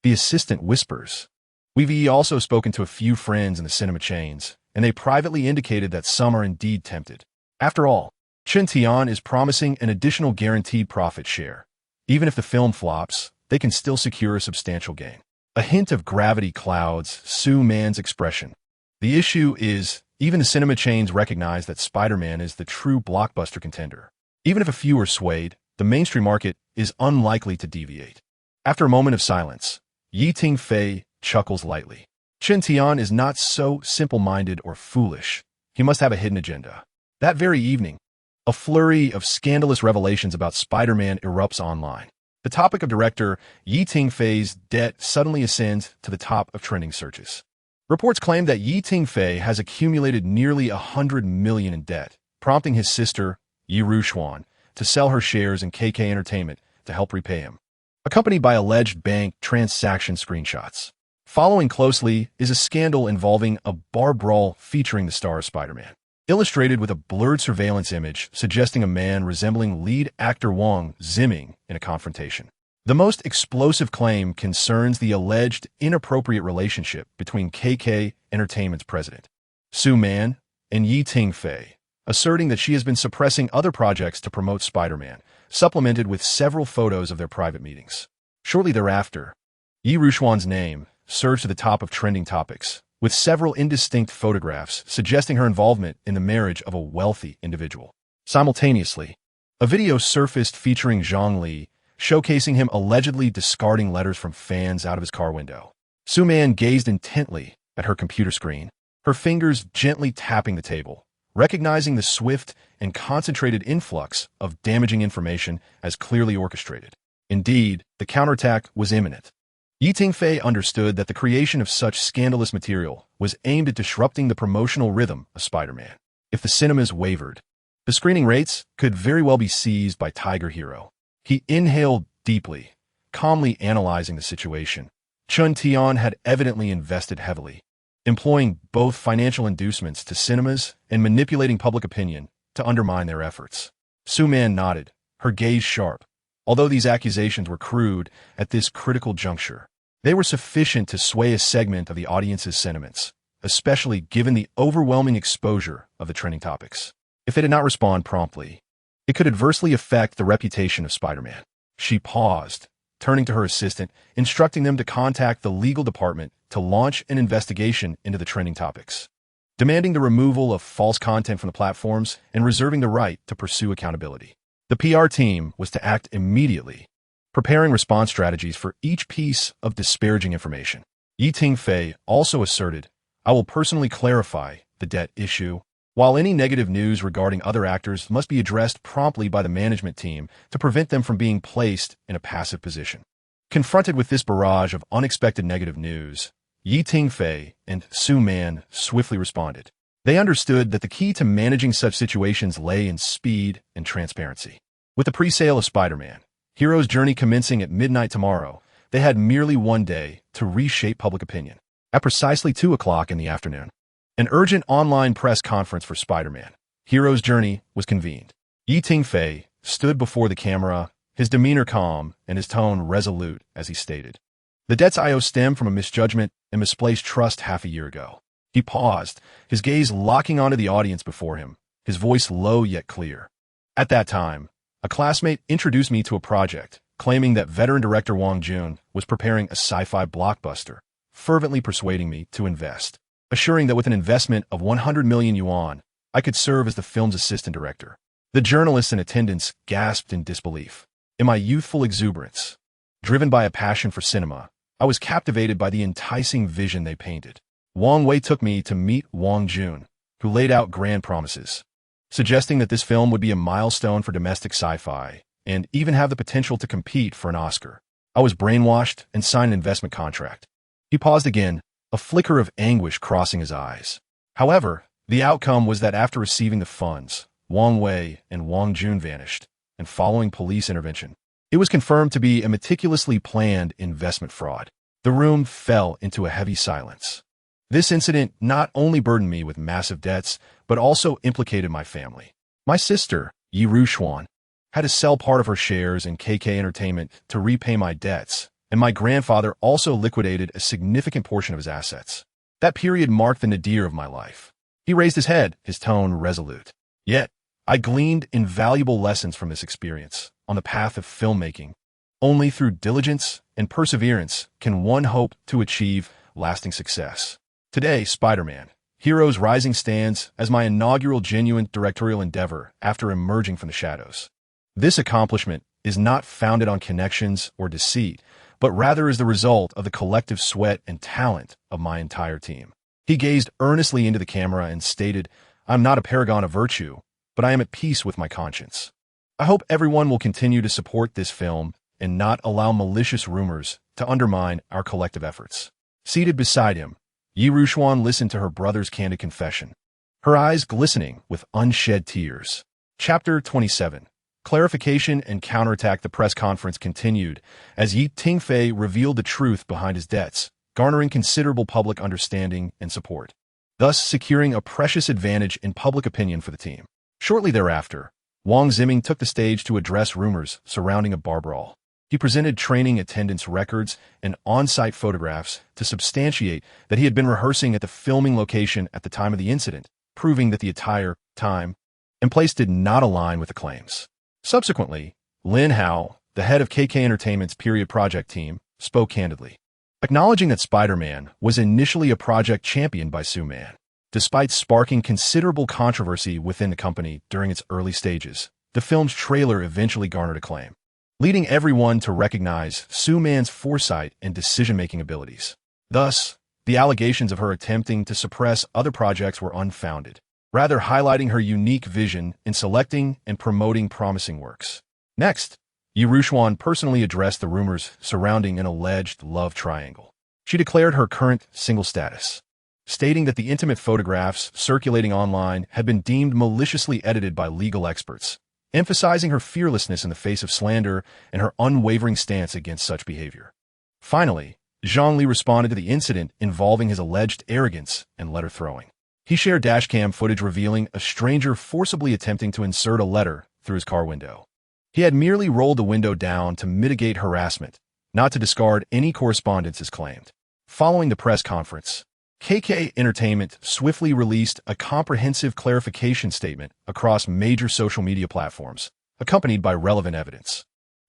The assistant whispers. We've also spoken to a few friends in the cinema chains, and they privately indicated that some are indeed tempted. After all, Chen Tian is promising an additional guaranteed profit share. Even if the film flops, they can still secure a substantial gain. A hint of gravity clouds Su Man's expression. The issue is, even the cinema chains recognize that Spider-Man is the true blockbuster contender. Even if a few are swayed, the mainstream market is unlikely to deviate. After a moment of silence, Tingfei chuckles lightly. Chen Tian is not so simple-minded or foolish. He must have a hidden agenda. That very evening, a flurry of scandalous revelations about Spider-Man erupts online. The topic of director Tingfei's debt suddenly ascends to the top of trending searches. Reports claim that Tingfei has accumulated nearly $100 million in debt, prompting his sister, Yi Ruxuan, to sell her shares in KK Entertainment to help repay him, accompanied by alleged bank transaction screenshots. Following closely is a scandal involving a bar brawl featuring the star of Spider-Man, illustrated with a blurred surveillance image suggesting a man resembling lead actor Wang Ziming in a confrontation. The most explosive claim concerns the alleged inappropriate relationship between KK Entertainment's president, Su Man, and Tingfei, asserting that she has been suppressing other projects to promote Spider-Man, supplemented with several photos of their private meetings. Shortly thereafter, Yi Ruxuan's name surged to the top of trending topics, with several indistinct photographs suggesting her involvement in the marriage of a wealthy individual. Simultaneously, a video surfaced featuring Zhang Li, showcasing him allegedly discarding letters from fans out of his car window. Su Man gazed intently at her computer screen, her fingers gently tapping the table, recognizing the swift and concentrated influx of damaging information as clearly orchestrated. Indeed, the counterattack was imminent. Tingfei understood that the creation of such scandalous material was aimed at disrupting the promotional rhythm of Spider-Man. If the cinemas wavered, the screening rates could very well be seized by Tiger Hero. He inhaled deeply, calmly analyzing the situation. Chen Tian had evidently invested heavily, employing both financial inducements to cinemas and manipulating public opinion to undermine their efforts. Su Man nodded, her gaze sharp. Although these accusations were crude at this critical juncture, they were sufficient to sway a segment of the audience's sentiments, especially given the overwhelming exposure of the trending topics. If they did not respond promptly, it could adversely affect the reputation of Spider-Man. She paused, turning to her assistant, instructing them to contact the legal department to launch an investigation into the trending topics, demanding the removal of false content from the platforms and reserving the right to pursue accountability. The PR team was to act immediately, preparing response strategies for each piece of disparaging information. Tingfei also asserted, I will personally clarify the debt issue, while any negative news regarding other actors must be addressed promptly by the management team to prevent them from being placed in a passive position. Confronted with this barrage of unexpected negative news, Tingfei and Su Man swiftly responded. They understood that the key to managing such situations lay in speed and transparency. With the pre-sale of Spider-Man, Hero's Journey commencing at midnight tomorrow, they had merely one day to reshape public opinion. At precisely 2 o'clock in the afternoon, an urgent online press conference for Spider-Man, Hero's Journey, was convened. Tingfei stood before the camera, his demeanor calm and his tone resolute as he stated, "The debts I owe stem from a misjudgment and misplaced trust half a year ago." He paused, his gaze locking onto the audience before him, his voice low yet clear. "At that time, a classmate introduced me to a project, claiming that veteran director Wong Jun was preparing a sci-fi blockbuster, fervently persuading me to invest, assuring that with an investment of 100 million yuan, I could serve as the film's assistant director." The journalists in attendance gasped in disbelief. In my youthful exuberance, driven by a passion for cinema, I was captivated by the enticing vision they painted. Wang Wei took me to meet Wong Jun, who laid out grand promises, suggesting that this film would be a milestone for domestic sci-fi and even have the potential to compete for an Oscar. I was brainwashed and signed an investment contract. He paused again, a flicker of anguish crossing his eyes. However, the outcome was that after receiving the funds, Wang Wei and Wong Jun vanished, and following police intervention, it was confirmed to be a meticulously planned investment fraud. The room fell into a heavy silence. This incident not only burdened me with massive debts, but also implicated my family. My sister, Yi Rushuan, had to sell part of her shares in KK Entertainment to repay my debts, and my grandfather also liquidated a significant portion of his assets. That period marked the nadir of my life. He raised his head, his tone resolute. Yet, I gleaned invaluable lessons from this experience on the path of filmmaking. Only through diligence and perseverance can one hope to achieve lasting success. Today, Spider-Man, Heroes Rising stands as my inaugural genuine directorial endeavor after emerging from the shadows. This accomplishment is not founded on connections or deceit, but rather is the result of the collective sweat and talent of my entire team. He gazed earnestly into the camera and stated, "I'm not a paragon of virtue, but I am at peace with my conscience. I hope everyone will continue to support this film and not allow malicious rumors to undermine our collective efforts." Seated beside him, Yi Rushuan listened to her brother's candid confession, her eyes glistening with unshed tears. Chapter 27. Clarification and counterattack. The press conference continued as Yi Tingfei revealed the truth behind his debts, garnering considerable public understanding and support, thus securing a precious advantage in public opinion for the team. Shortly thereafter, Wang Ziming took the stage to address rumors surrounding a bar brawl. He presented training attendance records and on-site photographs to substantiate that he had been rehearsing at the filming location at the time of the incident, proving that the attire, time, and place did not align with the claims. Subsequently, Lin Hao, the head of KK Entertainment's period project team, spoke candidly, acknowledging that Spider-Man was initially a project championed by Su Man. Despite sparking considerable controversy within the company during its early stages, the film's trailer eventually garnered acclaim, leading everyone to recognize Su Man's foresight and decision-making abilities. Thus, the allegations of her attempting to suppress other projects were unfounded, rather highlighting her unique vision in selecting and promoting promising works. Next, Yi Rushuan personally addressed the rumors surrounding an alleged love triangle. She declared her current single status, stating that the intimate photographs circulating online had been deemed maliciously edited by legal experts, emphasizing her fearlessness in the face of slander and her unwavering stance against such behavior. Finally, Zhang Li responded to the incident involving his alleged arrogance and letter throwing. He shared dashcam footage revealing a stranger forcibly attempting to insert a letter through his car window. He had merely rolled the window down to mitigate harassment, not to discard any correspondence as claimed. Following the press conference, KK Entertainment swiftly released a comprehensive clarification statement across major social media platforms, accompanied by relevant evidence.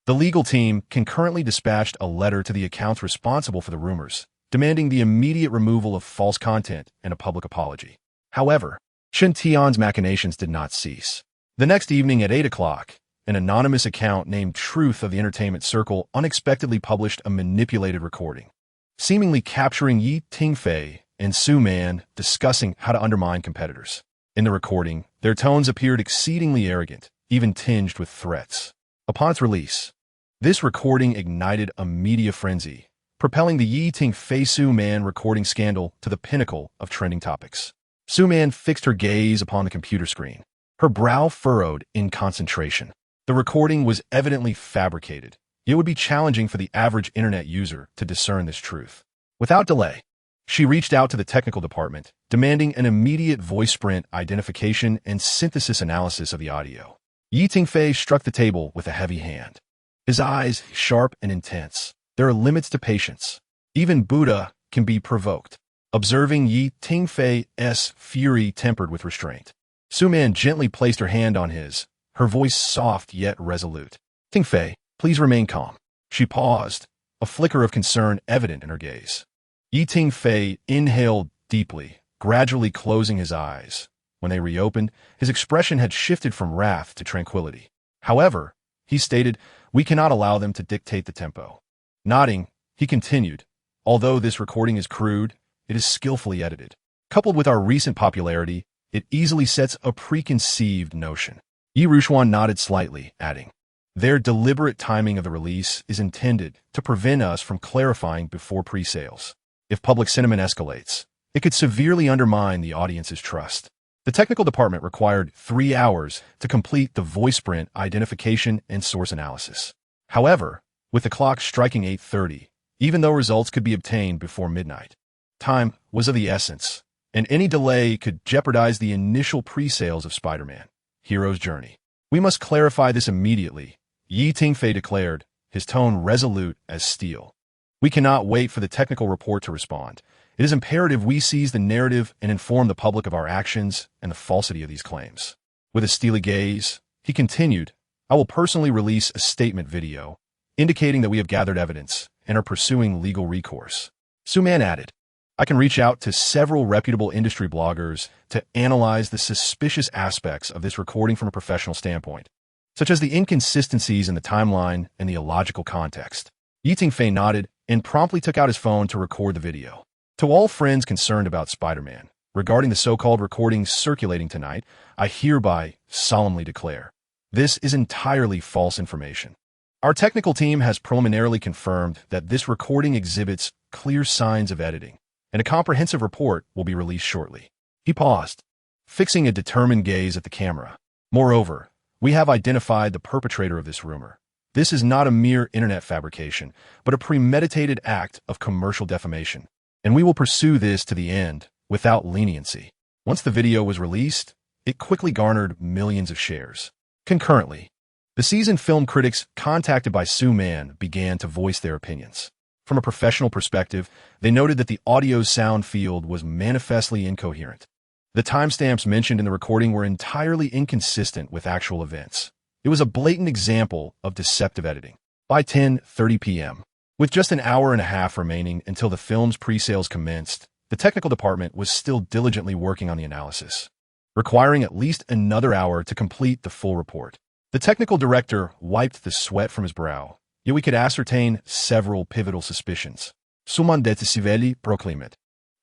The legal team concurrently dispatched a letter to the accounts responsible for the rumors, demanding the immediate removal of false content and a public apology. However, Chen Tian's machinations did not cease. The next evening at 8 o'clock, an anonymous account named Truth of the Entertainment Circle unexpectedly published a manipulated recording, seemingly capturing Yi Tingfei and Su Man discussing how to undermine competitors. In the recording, their tones appeared exceedingly arrogant, even tinged with threats. Upon its release, this recording ignited a media frenzy, propelling the Yi Tingfei Su Man recording scandal to the pinnacle of trending topics. Su Man fixed her gaze upon the computer screen, her brow furrowed in concentration. The recording was evidently fabricated. It would be challenging for the average internet user to discern this truth. Without delay, she reached out to the technical department, demanding an immediate voice print identification and synthesis analysis of the audio. Tingfei struck the table with a heavy hand. His eyes sharp and intense. There are limits to patience. Even Buddha can be provoked. Observing Tingfei's fury tempered with restraint, Su-Man gently placed her hand on his, her voice soft yet resolute. Tingfei, please remain calm. She paused, a flicker of concern evident in her gaze. Tingfei inhaled deeply, gradually closing his eyes. When they reopened, his expression had shifted from wrath to tranquility. However, he stated, we cannot allow them to dictate the tempo. Nodding, he continued, although this recording is crude, it is skillfully edited. Coupled with our recent popularity, it easily sets a preconceived notion. Yi Rushuan nodded slightly, adding, their deliberate timing of the release is intended to prevent us from clarifying before pre-sales. If public sentiment escalates, it could severely undermine the audience's trust. The technical department required 3 hours to complete the voice print identification and source analysis. However, with the clock striking 8:30, even though results could be obtained before midnight, time was of the essence, and any delay could jeopardize the initial pre-sales of Spider-Man: Hero's Journey. We must clarify this immediately, Tingfei declared, his tone resolute as steel. We cannot wait for the technical report to respond. It is imperative we seize the narrative and inform the public of our actions and the falsity of these claims. With a steely gaze, he continued, I will personally release a statement video indicating that we have gathered evidence and are pursuing legal recourse. Su-Man added, I can reach out to several reputable industry bloggers to analyze the suspicious aspects of this recording from a professional standpoint, such as the inconsistencies in the timeline and the illogical context. Tingfei nodded and promptly took out his phone to record the video. To all friends concerned about Spider-Man, regarding the so-called recordings circulating tonight, I hereby solemnly declare, this is entirely false information. Our technical team has preliminarily confirmed that this recording exhibits clear signs of editing, and a comprehensive report will be released shortly. He paused, fixing a determined gaze at the camera. Moreover, we have identified the perpetrator of this rumor. This is not a mere internet fabrication, but a premeditated act of commercial defamation, and we will pursue this to the end without leniency. Once the video was released, it quickly garnered millions of shares. Concurrently, the seasoned film critics contacted by Su-Man began to voice their opinions. From a professional perspective, they noted that the audio's sound field was manifestly incoherent. The timestamps mentioned in the recording were entirely inconsistent with actual events. It was a blatant example of deceptive editing. By 10:30 p.m., with just an hour and a half remaining until the film's pre-sales commenced, the technical department was still diligently working on the analysis, requiring at least another hour to complete the full report. The technical director wiped the sweat from his brow, yet we could ascertain several pivotal suspicions. Suman decisiveli proclamet.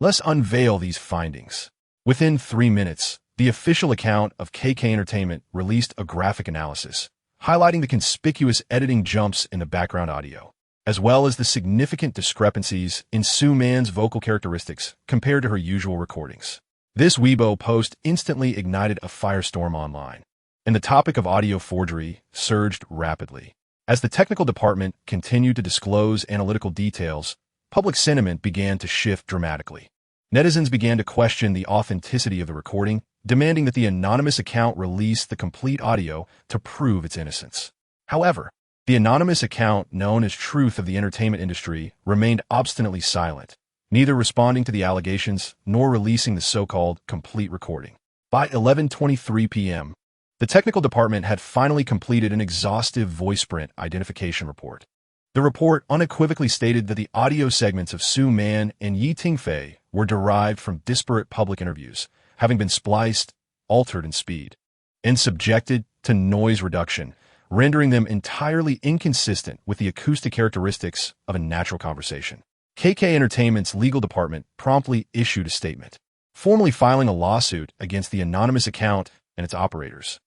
Let's unveil these findings. Within 3 minutes, the official account of KK Entertainment released a graphic analysis, highlighting the conspicuous editing jumps in the background audio, as well as the significant discrepancies in Su-Man's vocal characteristics compared to her usual recordings. This Weibo post instantly ignited a firestorm online, and the topic of audio forgery surged rapidly. As the technical department continued to disclose analytical details, public sentiment began to shift dramatically. Netizens began to question the authenticity of the recording, demanding that the anonymous account release the complete audio to prove its innocence. However, the anonymous account, known as Truth of the Entertainment Industry, remained obstinately silent, neither responding to the allegations nor releasing the so-called complete recording. By 11:23 p.m., the technical department had finally completed an exhaustive voice print identification report. The report unequivocally stated that the audio segments of Su-Man and Tingfei were derived from disparate public interviews, having been spliced, altered in speed, and subjected to noise reduction, rendering them entirely inconsistent with the acoustic characteristics of a natural conversation. KK Entertainment's legal department promptly issued a statement, formally filing a lawsuit against the anonymous account and its operators,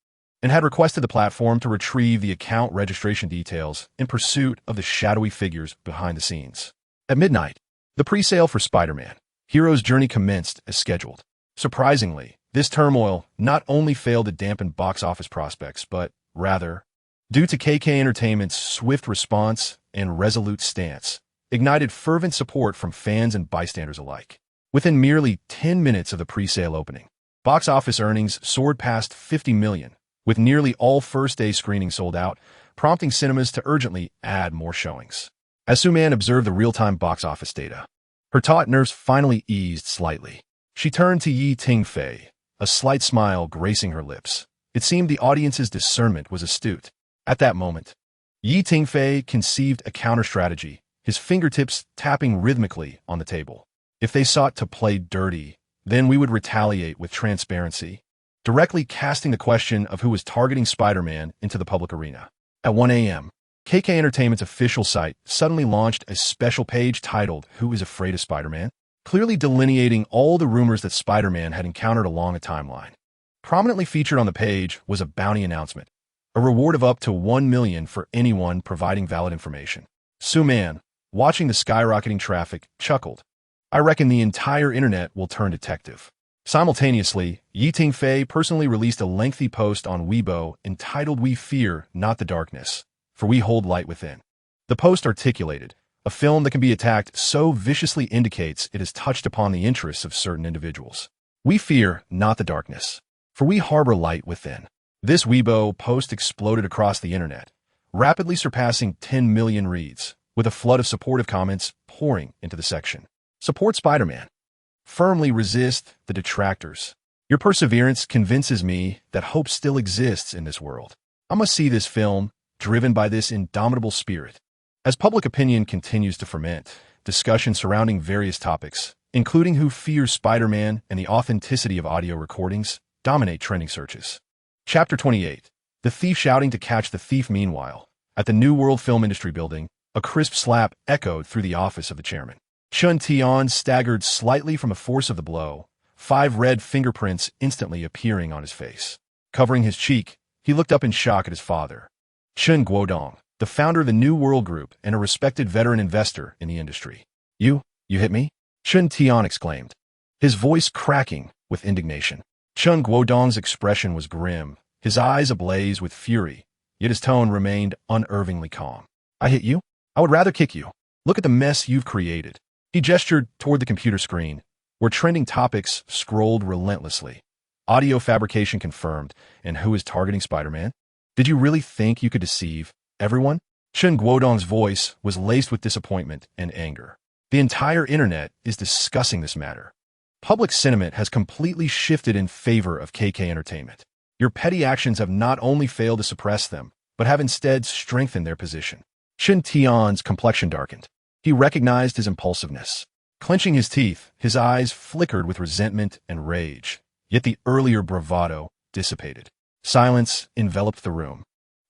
and had requested the platform to retrieve the account registration details in pursuit of the shadowy figures behind the scenes. At midnight, the pre-sale for Spider-Man: Hero's Journey commenced as scheduled. Surprisingly, this turmoil not only failed to dampen box office prospects, but, rather, due to KK Entertainment's swift response and resolute stance, ignited fervent support from fans and bystanders alike. Within merely 10 minutes of the pre-sale opening, box office earnings soared past 50 million, with nearly all first-day screenings sold out, prompting cinemas to urgently add more showings. As Su-Man observed the real-time box office data, her taut nerves finally eased slightly. She turned to Tingfei, a slight smile gracing her lips. It seemed the audience's discernment was astute. At that moment, Tingfei conceived a counter-strategy, his fingertips tapping rhythmically on the table. If they sought to play dirty, then we would retaliate with transparency, directly casting the question of who was targeting Spider-Man into the public arena. At 1 a.m., KK Entertainment's official site suddenly launched a special page titled "Who is Afraid of Spider-Man?", clearly delineating all the rumors that Spider-Man had encountered along a timeline. Prominently featured on the page was a bounty announcement, a reward of up to 1 million for anyone providing valid information. Su-Man, watching the skyrocketing traffic, chuckled. I reckon the entire internet will turn detective. Simultaneously, Tingfei personally released a lengthy post on Weibo entitled "We Fear Not the Darkness, for We Hold Light Within." The post articulated, a film that can be attacked so viciously indicates it has touched upon the interests of certain individuals. We fear not the darkness, for we harbor light within. This Weibo post exploded across the internet, rapidly surpassing 10 million reads, with a flood of supportive comments pouring into the section. Support Spider-Man. Firmly resist the detractors. Your perseverance convinces me that hope still exists in this world. I must see this film, driven by this indomitable spirit. As public opinion continues to ferment, discussions surrounding various topics, including who fears Spider-Man and the authenticity of audio recordings, dominate trending searches. Chapter 28. The Thief Shouting to Catch the Thief. Meanwhile, at the New World Film Industry building, a crisp slap echoed through the office of the chairman. Chun Tian staggered slightly from the force of the blow, 5 red fingerprints instantly appearing on his face. Covering his cheek, he looked up in shock at his father. Chun Guodong, the founder of the New World Group and a respected veteran investor in the industry. You hit me? Chun Tian exclaimed, his voice cracking with indignation. Chun Guodong's expression was grim, his eyes ablaze with fury, yet his tone remained unervingly calm. I hit you? I would rather kick you. Look at the mess you've created. He gestured toward the computer screen, where trending topics scrolled relentlessly. Audio fabrication confirmed, and who is targeting Spider-Man? Did you really think you could deceive everyone? Chun Guodong's voice was laced with disappointment and anger. The entire internet is discussing this matter. Public sentiment has completely shifted in favor of KK Entertainment. Your petty actions have not only failed to suppress them, but have instead strengthened their position. Chun Tian's complexion darkened. He recognized his impulsiveness. Clenching his teeth, his eyes flickered with resentment and rage, yet the earlier bravado dissipated. Silence enveloped the room,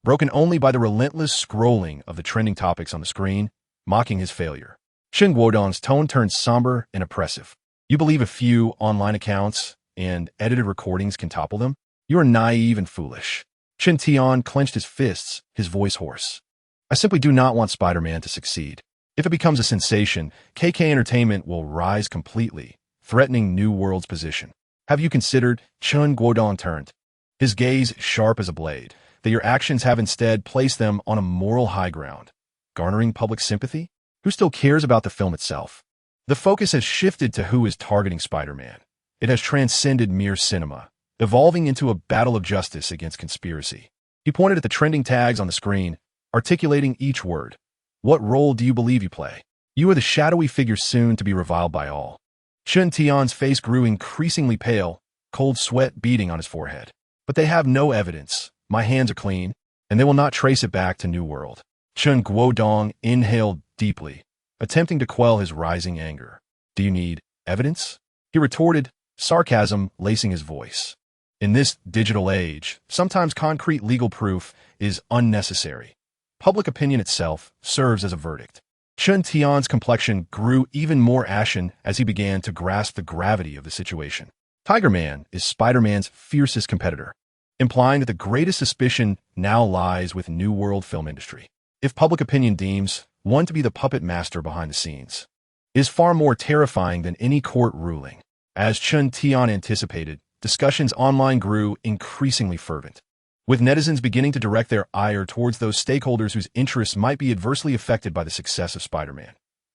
broken only by the relentless scrolling of the trending topics on the screen, mocking his failure. Chun Guodong's tone turned somber and oppressive. You believe a few online accounts and edited recordings can topple them? You are naive and foolish. Chun Tian clenched his fists, his voice hoarse. I simply do not want Spider-Man to succeed. If it becomes a sensation, KK Entertainment will rise completely, threatening New World's position. Have you considered? Chun Guodong turned, his gaze sharp as a blade, that your actions have instead placed them on a moral high ground, garnering public sympathy? Who still cares about the film itself? The focus has shifted to who is targeting Spider-Man. It has transcended mere cinema, evolving into a battle of justice against conspiracy. He pointed at the trending tags on the screen, articulating each word. What role do you believe you play? You are the shadowy figure soon to be reviled by all. Chun Tian's face grew increasingly pale, cold sweat beading on his forehead. But they have no evidence. My hands are clean, and they will not trace it back to New World. Chun Guodong inhaled deeply, attempting to quell his rising anger. Do you need evidence? He retorted, sarcasm lacing his voice. In this digital age, sometimes concrete legal proof is unnecessary. Public opinion itself serves as a verdict. Chun Tian's complexion grew even more ashen as he began to grasp the gravity of the situation. Tiger Man is Spider-Man's fiercest competitor, implying that the greatest suspicion now lies with New World Film Industry. If public opinion deems one to be the puppet master behind the scenes, is far more terrifying than any court ruling. As Chun Tian anticipated, discussions online grew increasingly fervent. with netizens beginning to direct their ire towards those stakeholders whose interests might be adversely affected by the success of Spider-Man.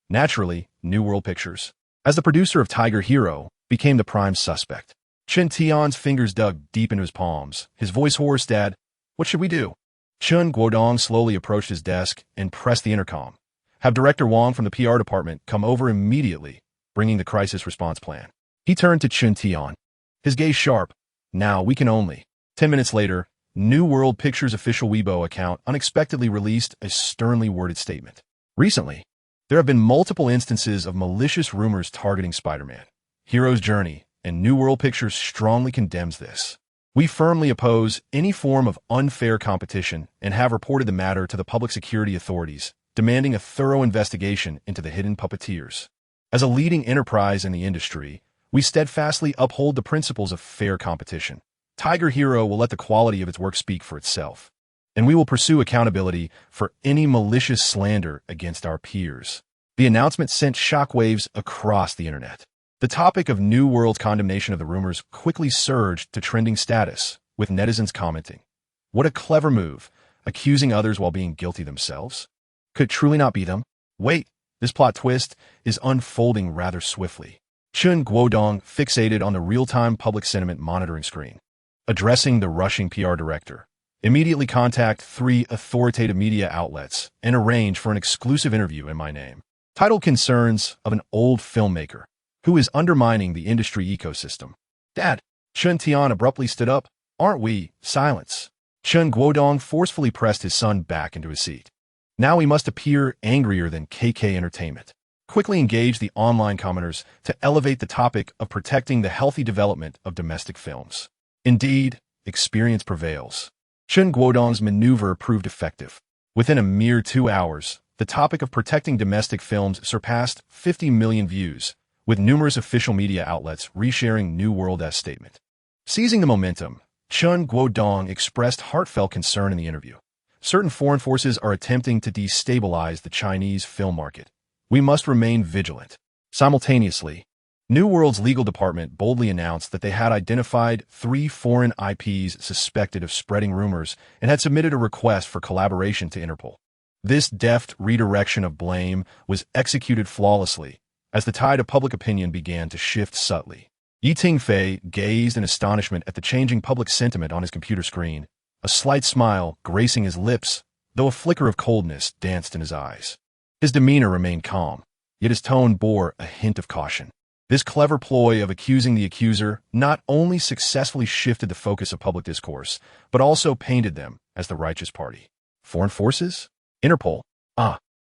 Naturally, New World Pictures, as the producer of Tiger Hero, became the prime suspect. Chen Tian's fingers dug deep into his palms. His voice hoarse, "Dad, what should we do?" Chen Guodong slowly approached his desk and pressed the intercom. "Have Director Wang from the PR department come over immediately, bringing the crisis response plan." He turned to Chen Tian, his gaze sharp. "Now we can only." 10 minutes later, New World Pictures' official Weibo account unexpectedly released a sternly worded statement. "Recently, there have been multiple instances of malicious rumors targeting Spider-Man. Hero's Journey and New World Pictures strongly condemns this. We firmly oppose any form of unfair competition and have reported the matter to the public security authorities, demanding a thorough investigation into the hidden puppeteers. As a leading enterprise in the industry, we steadfastly uphold the principles of fair competition. Tiger Hero will let the quality of its work speak for itself, and we will pursue accountability for any malicious slander against our peers." The announcement sent shockwaves across the internet. The topic of New World's condemnation of the rumors quickly surged to trending status, with netizens commenting, "What a clever move, accusing others while being guilty themselves. Could it truly not be them? Wait, this plot twist is unfolding rather swiftly." Chen Guodong fixated on the real-time public sentiment monitoring screen. Addressing the rushing PR director, "Immediately contact 3 authoritative media outlets and arrange for an exclusive interview in my name." Titled "Concerns of an Old Filmmaker Who is Undermining the Industry Ecosystem." "Dad," Chen Tian abruptly stood up. "Aren't we?" Silence. Chen Guodong forcefully pressed his son back into his seat. "Now we must appear angrier than KK Entertainment. Quickly engage the online commenters to elevate the topic of protecting the healthy development of domestic films." Indeed, experience prevails. Chen Guodong's maneuver proved effective. Within a mere 2 hours, the topic of protecting domestic films surpassed 50 million views, with numerous official media outlets resharing New World's statement. Seizing the momentum, Chen Guodong expressed heartfelt concern in the interview. "Certain foreign forces are attempting to destabilize the Chinese film market. We must remain vigilant." Simultaneously, New World's legal department boldly announced that they had identified 3 foreign IPs suspected of spreading rumors and had submitted a request for collaboration to Interpol. This deft redirection of blame was executed flawlessly, as the tide of public opinion began to shift subtly. Tingfei gazed in astonishment at the changing public sentiment on his computer screen, a slight smile gracing his lips, though a flicker of coldness danced in his eyes. His demeanor remained calm, yet his tone bore a hint of caution. This clever ploy of accusing the accuser not only successfully shifted the focus of public discourse, but also painted them as the righteous party. Foreign forces? Interpol?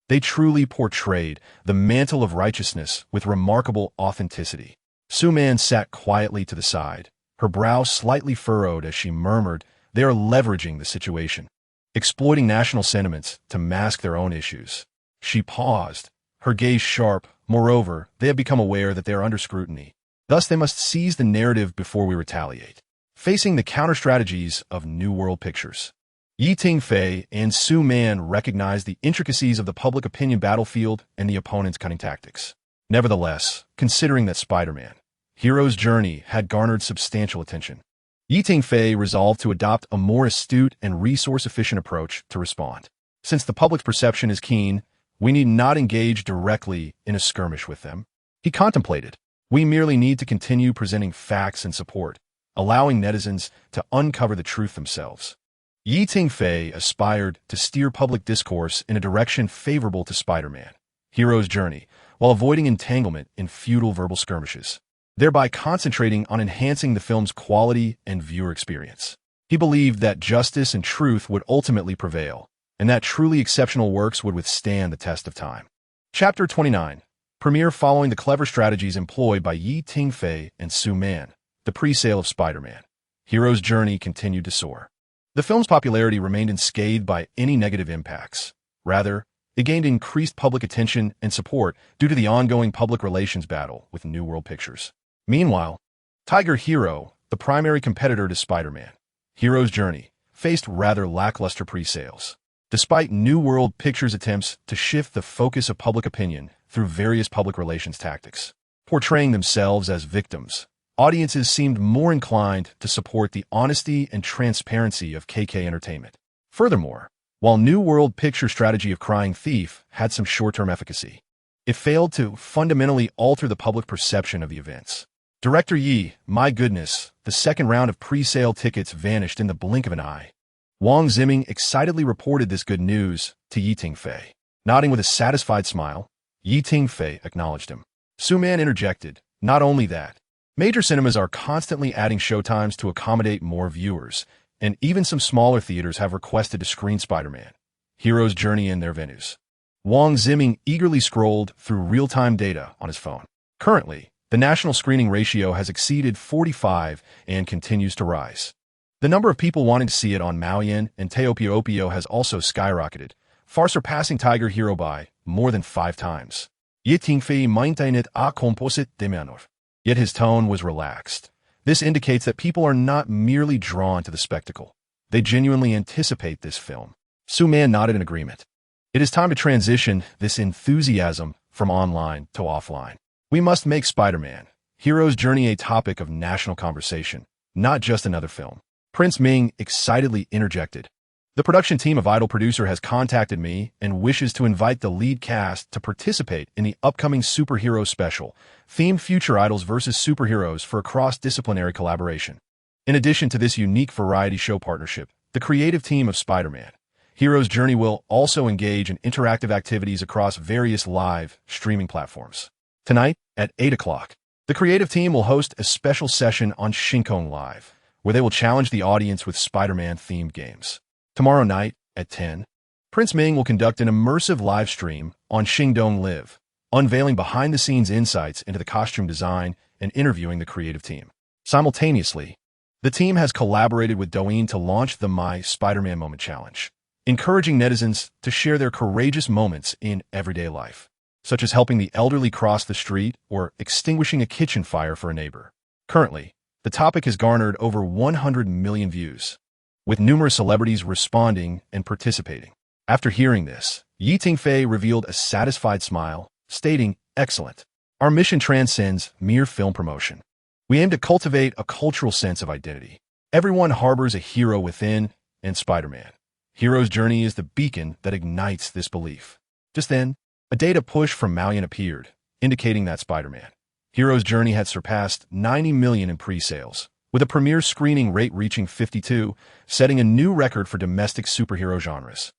They truly portrayed the mantle of righteousness with remarkable authenticity. Su Man sat quietly to the side, her brow slightly furrowed as she murmured, "They are leveraging the situation, exploiting national sentiments to mask their own issues." She paused, her gaze sharp. "Moreover, they have become aware that they are under scrutiny. Thus they must seize the narrative before we retaliate." Facing the counter-strategies of New World Pictures, Tingfei and Su Man recognized the intricacies of the public opinion battlefield and the opponent's cunning tactics. Nevertheless, considering that Spider-Man, Hero's Journey had garnered substantial attention, Tingfei resolved to adopt a more astute and resource-efficient approach to respond. "Since the public's perception is keen, we need not engage directly in a skirmish with them." He contemplated. "We merely need to continue presenting facts and support, allowing netizens to uncover the truth themselves." Tingfei aspired to steer public discourse in a direction favorable to Spider-Man, Hero's Journey, while avoiding entanglement in futile verbal skirmishes, thereby concentrating on enhancing the film's quality and viewer experience. He believed that justice and truth would ultimately prevail, and that truly exceptional works would withstand the test of time. Chapter 29. Premiere following the clever strategies employed by Tingfei and Su Man. The pre-sale of Spider-Man, Hero's Journey continued to soar. The film's popularity remained unscathed by any negative impacts. Rather, it gained increased public attention and support due to the ongoing public relations battle with New World Pictures. Meanwhile, Tiger Hero, the primary competitor to Spider-Man, Hero's Journey, faced rather lackluster pre-sales. Despite New World Pictures' attempts to shift the focus of public opinion through various public relations tactics, portraying themselves as victims, audiences seemed more inclined to support the honesty and transparency of KK Entertainment. Furthermore, while New World Picture strategy of Crying Thief had some short-term efficacy, it failed to fundamentally alter the public perception of the events. Director Yi, my goodness, the second round of pre-sale tickets vanished in the blink of an eye. Wang Ziming excitedly reported this good news to Yi Tingfei. Nodding with a satisfied smile, Yi Tingfei acknowledged him. Su Man interjected, not only that, major cinemas are constantly adding showtimes to accommodate more viewers, and even some smaller theaters have requested to screen Spider-Man: Hero's Journey in their venues. Wang Ziming eagerly scrolled through real-time data on his phone. Currently, the national screening ratio has exceeded 45 and continues to rise. The number of people wanting to see it on Maoyan and Teopio has also skyrocketed, far surpassing Tiger Hero by more than 5 times. Yet Tingfei maintained a composite demeanor. Yet his tone was relaxed. This indicates that people are not merely drawn to the spectacle. They genuinely anticipate this film. Su Man nodded in agreement. It is time to transition this enthusiasm from online to offline. We must make Spider-Man: Hero's Journey a topic of national conversation, not just another film. Prince Ming excitedly interjected. The production team of Idol Producer has contacted me and wishes to invite the lead cast to participate in the upcoming superhero special, themed Future Idols vs. Superheroes, for a cross-disciplinary collaboration. In addition to this unique variety show partnership, the creative team of Spider-Man: Hero's Journey will also engage in interactive activities across various live streaming platforms. Tonight, at 8 o'clock, the creative team will host a special session on Shinkong Live, where they will challenge the audience with Spider-Man-themed games. Tomorrow night, at 10, Prince Ming will conduct an immersive live stream on Xingdong Live, unveiling behind-the-scenes insights into the costume design and interviewing the creative team. Simultaneously, the team has collaborated with Douyin to launch the My Spider-Man Moment Challenge, encouraging netizens to share their courageous moments in everyday life, such as helping the elderly cross the street or extinguishing a kitchen fire for a neighbor. Currently, the topic has garnered over 100 million views, with numerous celebrities responding and participating. After hearing this, Yi Tingfei revealed a satisfied smile, stating, "Excellent. Our mission transcends mere film promotion. We aim to cultivate a cultural sense of identity. Everyone harbors a hero within, and Spider-Man: Hero's Journey is the beacon that ignites this belief." Just then, a data push from Maoyan appeared, indicating that Spider-Man: Hero's Journey had surpassed 90 million in pre-sales, with a premiere screening rate reaching 52, setting a new record for domestic superhero genres.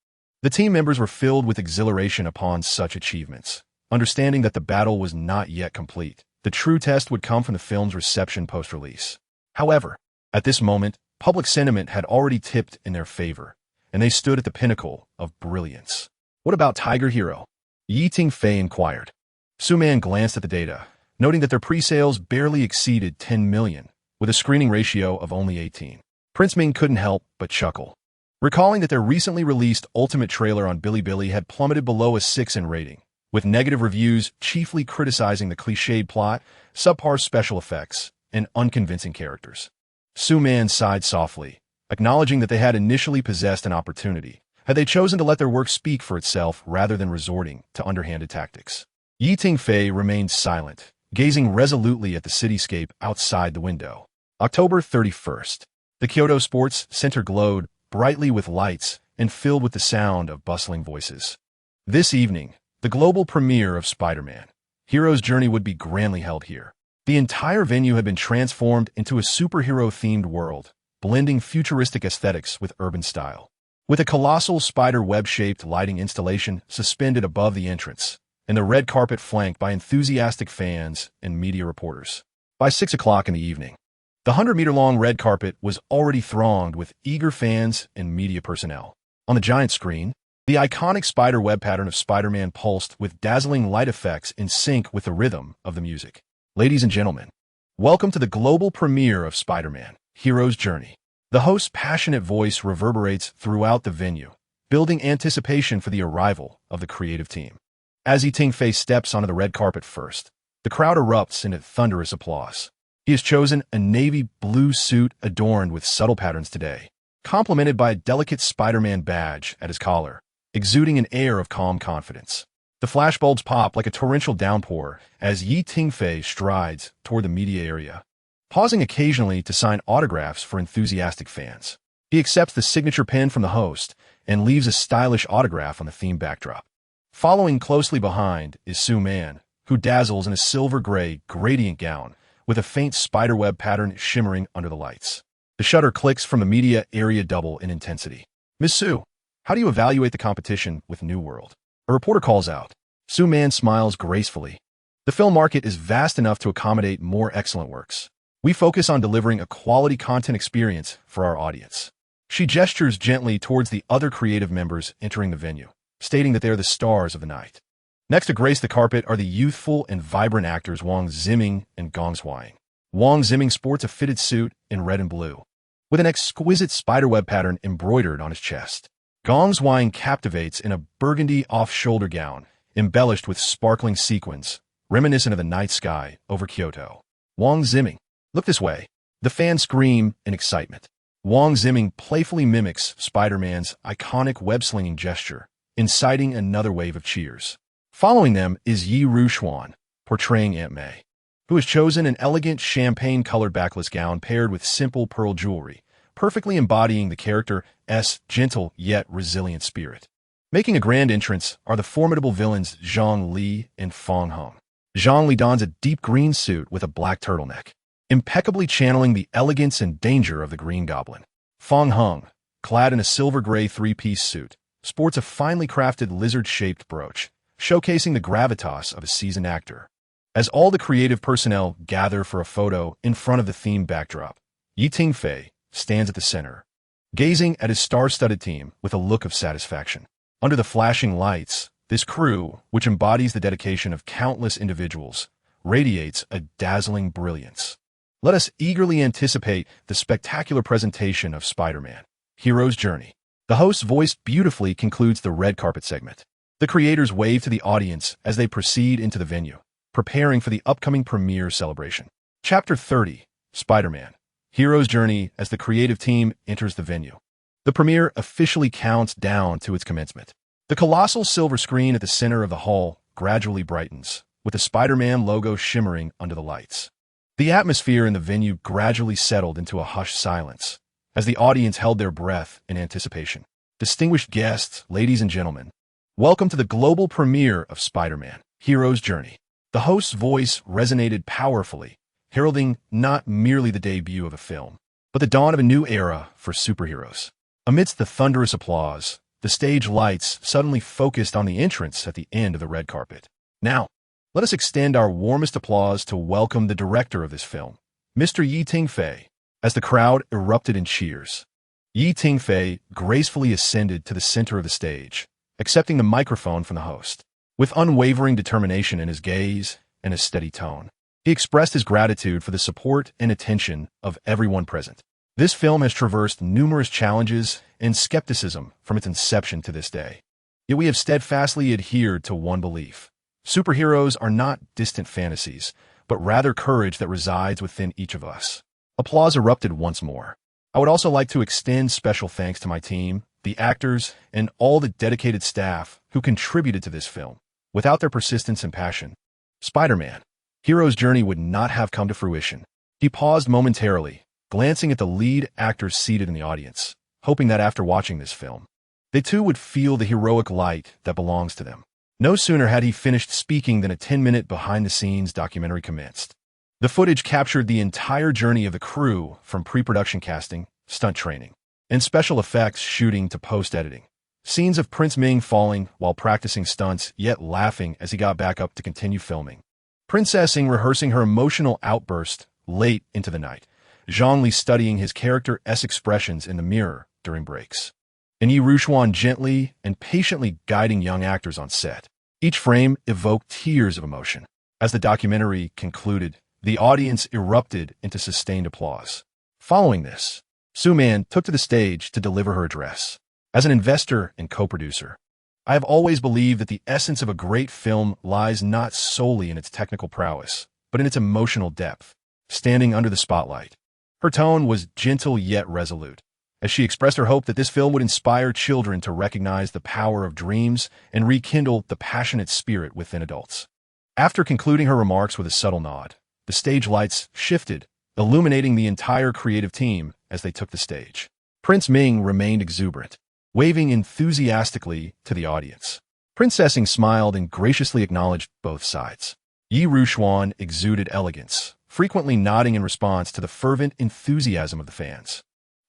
The team members were filled with exhilaration upon such achievements, understanding that the battle was not yet complete. The true test would come from the film's reception post-release. However, at this moment, public sentiment had already tipped in their favor, and they stood at the pinnacle of brilliance. What about Tiger Hero? Yi Tingfei inquired. Su Man glanced at the data, noting that their pre-sales barely exceeded 10 million, with a screening ratio of only 18. Prince Ming couldn't help but chuckle, recalling that their recently released Ultimate trailer on Bilibili had plummeted below a 6 in rating, with negative reviews chiefly criticizing the cliched plot, subpar special effects, and unconvincing characters. Su Man sighed softly, acknowledging that they had initially possessed an opportunity, had they chosen to let their work speak for itself rather than resorting to underhanded tactics. Yi Tingfei remained silent, gazing resolutely at the cityscape outside the window. October 31st. The Kyoto Sports Center glowed brightly with lights and filled with the sound of bustling voices. This evening, the global premiere of Spider-Man: Hero's Journey would be grandly held here. The entire venue had been transformed into a superhero-themed world, blending futuristic aesthetics with urban style. With a colossal spider web-shaped lighting installation suspended above the entrance, and the red carpet flanked by enthusiastic fans and media reporters. By 6 o'clock in the evening, the 100-meter-long red carpet was already thronged with eager fans and media personnel. On the giant screen, the iconic spider web pattern of Spider-Man pulsed with dazzling light effects in sync with the rhythm of the music. Ladies and gentlemen, welcome to the global premiere of Spider-Man: Hero's Journey. The host's passionate voice reverberates throughout the venue, building anticipation for the arrival of the creative team. As Yi Tingfei steps onto the red carpet first, the crowd erupts into thunderous applause. He has chosen a navy blue suit adorned with subtle patterns today, complemented by a delicate Spider-Man badge at his collar, exuding an air of calm confidence. The flashbulbs pop like a torrential downpour as Yi Tingfei strides toward the media area. pausing occasionally to sign autographs for enthusiastic fans. He accepts the signature pin from the host and leaves a stylish autograph on the theme backdrop. Following closely behind is Su-Man, who dazzles in a silver-gray gradient gown with a faint spiderweb pattern shimmering under the lights. The shutter clicks from the media area double in intensity. "Miss Su, how do you evaluate the competition with New World?" A reporter calls out. Su-Man smiles gracefully. "The film market is vast enough to accommodate more excellent works. We focus on delivering a quality content experience for our audience." She gestures gently towards the other creative members entering the venue, stating that they are the stars of the night. Next to grace the carpet are the youthful and vibrant actors Wang Ziming and Gong Zhuang. Wang Ziming sports a fitted suit in red and blue, with an exquisite spiderweb pattern embroidered on his chest. Gong Zhuang captivates in a burgundy off-shoulder gown, embellished with sparkling sequins, reminiscent of the night sky over Kyoto. "Wang Ziming, look this way." The fans scream in excitement. Wang Ziming playfully mimics Spider-Man's iconic web-slinging gesture, inciting another wave of cheers. Following them is Yi Ruxuan, portraying Aunt May, who has chosen an elegant champagne-colored backless gown paired with simple pearl jewelry, perfectly embodying the character's gentle yet resilient spirit. Making a grand entrance are the formidable villains Zhang Li and Feng Heng. Zhang Li dons a deep green suit with a black turtleneck, impeccably channeling the elegance and danger of the Green Goblin. Feng Heng, clad in a silver-gray three-piece suit, sports a finely crafted lizard-shaped brooch, showcasing the gravitas of a seasoned actor. As all the creative personnel gather for a photo in front of the theme backdrop, Tingfei stands at the center, gazing at his star-studded team with a look of satisfaction. Under the flashing lights, this crew, which embodies the dedication of countless individuals, radiates a dazzling brilliance. Let us eagerly anticipate the spectacular presentation of Spider-Man: Hero's Journey. The host's voice beautifully concludes the red carpet segment. The creators wave to the audience as they proceed into the venue, preparing for the upcoming premiere celebration. Chapter 30, Spider-Man: Hero's Journey. As the creative team enters the venue, the premiere officially counts down to its commencement. The colossal silver screen at the center of the hall gradually brightens, with the Spider-Man logo shimmering under the lights. The atmosphere in the venue gradually settled into a hushed silence, as the audience held their breath in anticipation. Distinguished guests, ladies and gentlemen, welcome to the global premiere of Spider-Man: Hero's Journey. The host's voice resonated powerfully, heralding not merely the debut of a film, but the dawn of a new era for superheroes. Amidst the thunderous applause, the stage lights suddenly focused on the entrance at the end of the red carpet. Now, let us extend our warmest applause to welcome the director of this film, Mr. Yi Tingfei. As the crowd erupted in cheers, Yi Tingfei gracefully ascended to the center of the stage, accepting the microphone from the host. With unwavering determination in his gaze and a steady tone, he expressed his gratitude for the support and attention of everyone present. This film has traversed numerous challenges and skepticism from its inception to this day. Yet we have steadfastly adhered to one belief: superheroes are not distant fantasies, but rather courage that resides within each of us. Applause erupted once more. I would also like to extend special thanks to my team, the actors, and all the dedicated staff who contributed to this film. Without their persistence and passion, Spider-Man: Hero's Journey would not have come to fruition. He paused momentarily, glancing at the lead actors seated in the audience, hoping that after watching this film, they too would feel the heroic light that belongs to them. No sooner had he finished speaking than a 10-minute behind-the-scenes documentary commenced. The footage captured the entire journey of the crew, from pre-production casting, stunt training, and special effects shooting to post-editing. Scenes of Prince Ming falling while practicing stunts, yet laughing as he got back up to continue filming. Princess Ing rehearsing her emotional outburst late into the night. Zhang Li studying his character's expressions in the mirror during breaks. And Yi Ruxuan gently and patiently guiding young actors on set. Each frame evoked tears of emotion. As the documentary concluded, the audience erupted into sustained applause. Following this, Su-Man took to the stage to deliver her address. As an investor and co-producer, I have always believed that the essence of a great film lies not solely in its technical prowess, but in its emotional depth. Standing under the spotlight, her tone was gentle yet resolute, as she expressed her hope that this film would inspire children to recognize the power of dreams and rekindle the passionate spirit within adults. After concluding her remarks with a subtle nod, the stage lights shifted, illuminating the entire creative team as they took the stage. Prince Ming remained exuberant, waving enthusiastically to the audience. Princess Ing smiled and graciously acknowledged both sides. Yi Rushuan exuded elegance, frequently nodding in response to the fervent enthusiasm of the fans.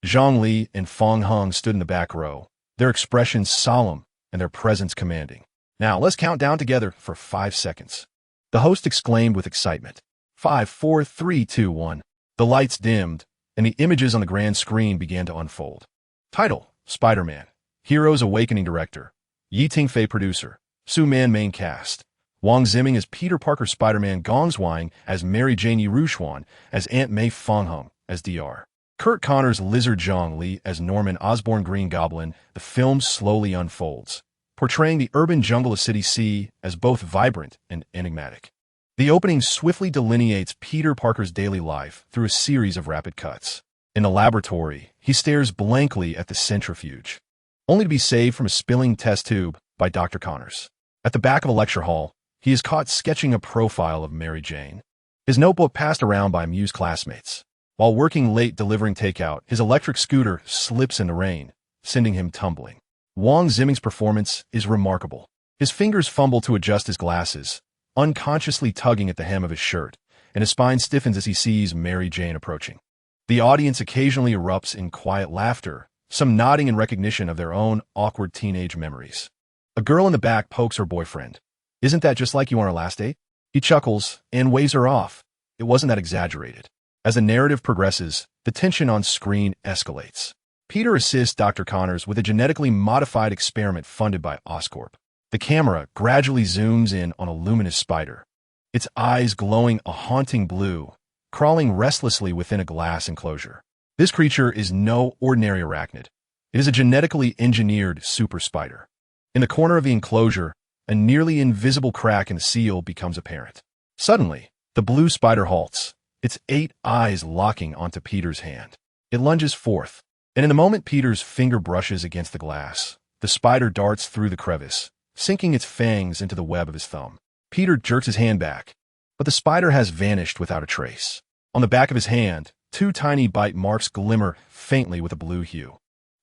Zhang Li and Feng Heng stood in the back row, their expressions solemn and their presence commanding. "Now, let's count down together for 5 seconds." The host exclaimed with excitement. 5, 4, 3, 2, 1. The lights dimmed, and the images on the grand screen began to unfold. Title: Spider-Man. Heroes Awakening Director: Yi Tingfei Producer. Su Man Main Cast: Wang Ziming as Peter Parker Spider-Man, Gong Zhuang as Mary Jane, Yi Rushuan as Aunt May, Feng Heng as Dr. Kurt Connors, Lizard Zhang Li as Norman Osborn, Green Goblin. The film slowly unfolds, portraying the urban jungle of City C as both vibrant and enigmatic. The opening swiftly delineates Peter Parker's daily life through a series of rapid cuts. In the laboratory, he stares blankly at the centrifuge, only to be saved from a spilling test tube by Dr. Connors. At the back of a lecture hall, he is caught sketching a profile of Mary Jane, his notebook passed around by amused classmates. While working late delivering takeout, his electric scooter slips in the rain, sending him tumbling. Wang Ziming's performance is remarkable. His fingers fumble to adjust his glasses, unconsciously tugging at the hem of his shirt, and his spine stiffens as he sees Mary Jane approaching. The audience occasionally erupts in quiet laughter, some nodding in recognition of their own awkward teenage memories. A girl in the back pokes her boyfriend. "Isn't that just like you on our last date?" He chuckles and waves her off. It wasn't that exaggerated. As the narrative progresses, the tension on screen escalates. Peter assists Dr. Connors with a genetically modified experiment funded by Oscorp. The camera gradually zooms in on a luminous spider, its eyes glowing a haunting blue, crawling restlessly within a glass enclosure. This creature is no ordinary arachnid. It is a genetically engineered super spider. In the corner of the enclosure, a nearly invisible crack in the seal becomes apparent. Suddenly, the blue spider halts, its 8 eyes locking onto Peter's hand. It lunges forth, and in the moment Peter's finger brushes against the glass, the spider darts through the crevice, sinking its fangs into the web of his thumb. Peter jerks his hand back, but the spider has vanished without a trace. On the back of his hand, 2 tiny bite marks glimmer faintly with a blue hue.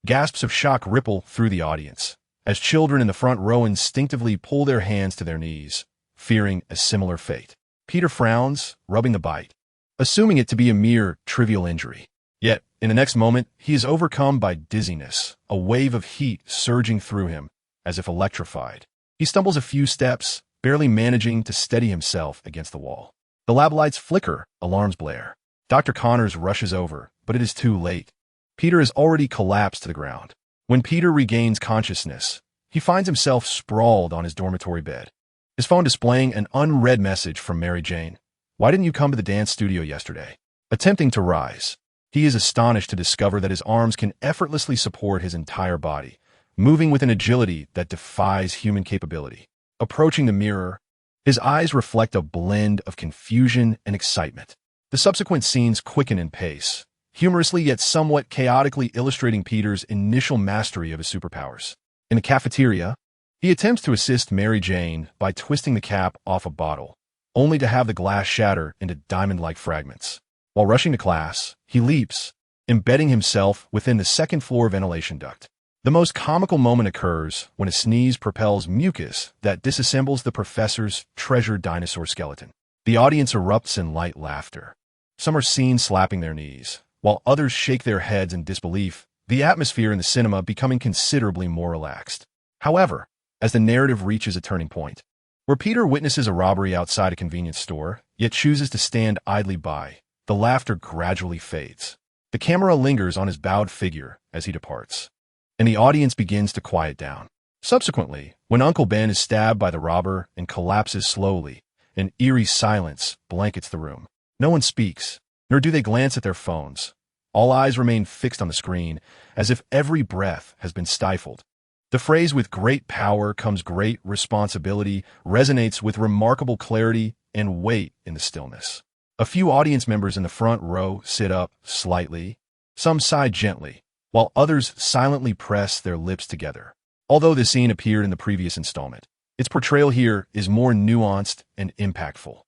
Gasps of shock ripple through the audience, as children in the front row instinctively pull their hands to their knees, fearing a similar fate. Peter frowns, rubbing the bite, assuming it to be a mere trivial injury. Yet, in the next moment, he is overcome by dizziness, a wave of heat surging through him, as if electrified. He stumbles a few steps, barely managing to steady himself against the wall. The lab lights flicker, alarms blare. Dr. Connors rushes over, but it is too late. Peter has already collapsed to the ground. When Peter regains consciousness, he finds himself sprawled on his dormitory bed, his phone displaying an unread message from Mary Jane. "Why didn't you come to the dance studio yesterday?" Attempting to rise, he is astonished to discover that his arms can effortlessly support his entire body, moving with an agility that defies human capability. Approaching the mirror, his eyes reflect a blend of confusion and excitement. The subsequent scenes quicken in pace, humorously yet somewhat chaotically illustrating Peter's initial mastery of his superpowers. In the cafeteria, he attempts to assist Mary Jane by twisting the cap off a bottle, only to have the glass shatter into diamond-like fragments. While rushing to class, he leaps, embedding himself within the second-floor ventilation duct. The most comical moment occurs when a sneeze propels mucus that disassembles the professor's treasured dinosaur skeleton. The audience erupts in light laughter. Some are seen slapping their knees, while others shake their heads in disbelief, the atmosphere in the cinema becoming considerably more relaxed. However, as the narrative reaches a turning point, where Peter witnesses a robbery outside a convenience store, yet chooses to stand idly by, the laughter gradually fades. The camera lingers on his bowed figure as he departs, and the audience begins to quiet down. Subsequently, when Uncle Ben is stabbed by the robber and collapses slowly, an eerie silence blankets the room. No one speaks, nor do they glance at their phones. All eyes remain fixed on the screen, as if every breath has been stifled. The phrase "with great power comes great responsibility" resonates with remarkable clarity and weight in the stillness. A few audience members in the front row sit up slightly, some sigh gently, while others silently press their lips together. Although this scene appeared in the previous installment, its portrayal here is more nuanced and impactful.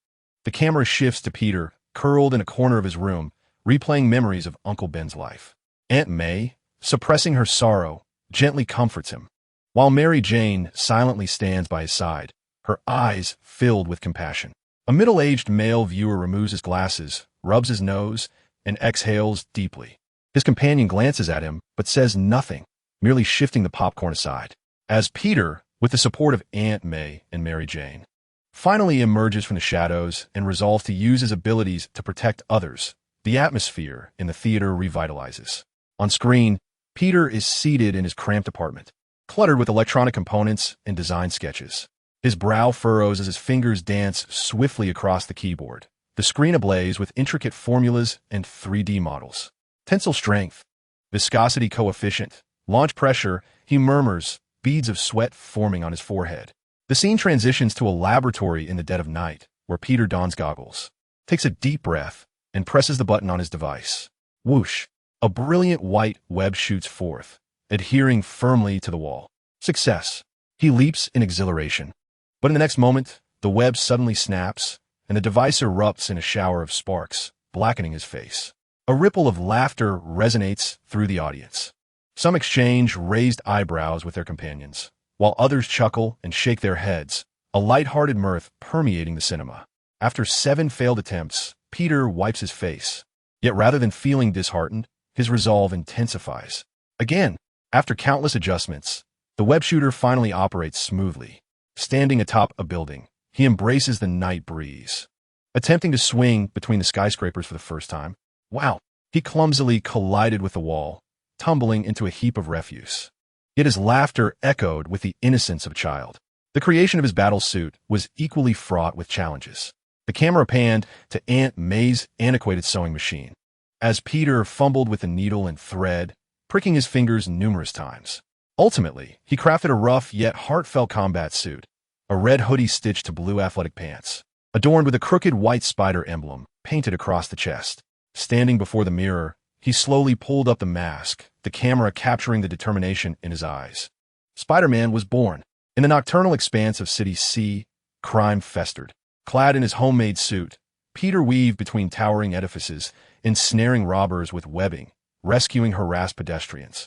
The camera shifts to Peter, curled in a corner of his room, replaying memories of Uncle Ben's life. Aunt May, suppressing her sorrow, gently comforts him, while Mary Jane silently stands by his side, her eyes filled with compassion. A middle-aged male viewer removes his glasses, rubs his nose, and exhales deeply. His companion glances at him, but says nothing, merely shifting the popcorn aside. As Peter, with the support of Aunt May and Mary Jane, finally emerges from the shadows and resolves to use his abilities to protect others, the atmosphere in the theater revitalizes. On screen, Peter is seated in his cramped apartment, cluttered with electronic components and design sketches. His brow furrows as his fingers dance swiftly across the keyboard, the screen ablaze with intricate formulas and 3D models. Tensile strength, viscosity coefficient, launch pressure, he murmurs, beads of sweat forming on his forehead. The scene transitions to a laboratory in the dead of night, where Peter dons goggles, takes a deep breath, and presses the button on his device. Whoosh! A brilliant white web shoots forth, adhering firmly to the wall. Success! He leaps in exhilaration. But in the next moment, the web suddenly snaps, and the device erupts in a shower of sparks, blackening his face. A ripple of laughter resonates through the audience. Some exchange raised eyebrows with their companions, while others chuckle and shake their heads, a light-hearted mirth permeating the cinema. After 7 failed attempts, Peter wipes his face. Yet rather than feeling disheartened, his resolve intensifies. Again, after countless adjustments, the web shooter finally operates smoothly. Standing atop a building, he embraces the night breeze. Attempting to swing between the skyscrapers for the first time, wow, he clumsily collided with the wall, tumbling into a heap of refuse. Yet his laughter echoed with the innocence of a child. The creation of his battle suit was equally fraught with challenges. The camera panned to Aunt May's antiquated sewing machine, as Peter fumbled with the needle and thread, pricking his fingers numerous times. Ultimately, he crafted a rough yet heartfelt combat suit, a red hoodie stitched to blue athletic pants, adorned with a crooked white spider emblem painted across the chest. Standing before the mirror, he slowly pulled up the mask, the camera capturing the determination in his eyes. Spider-Man was born. In the nocturnal expanse of City C, crime festered. Clad in his homemade suit, Peter weaved between towering edifices, ensnaring robbers with webbing, rescuing harassed pedestrians,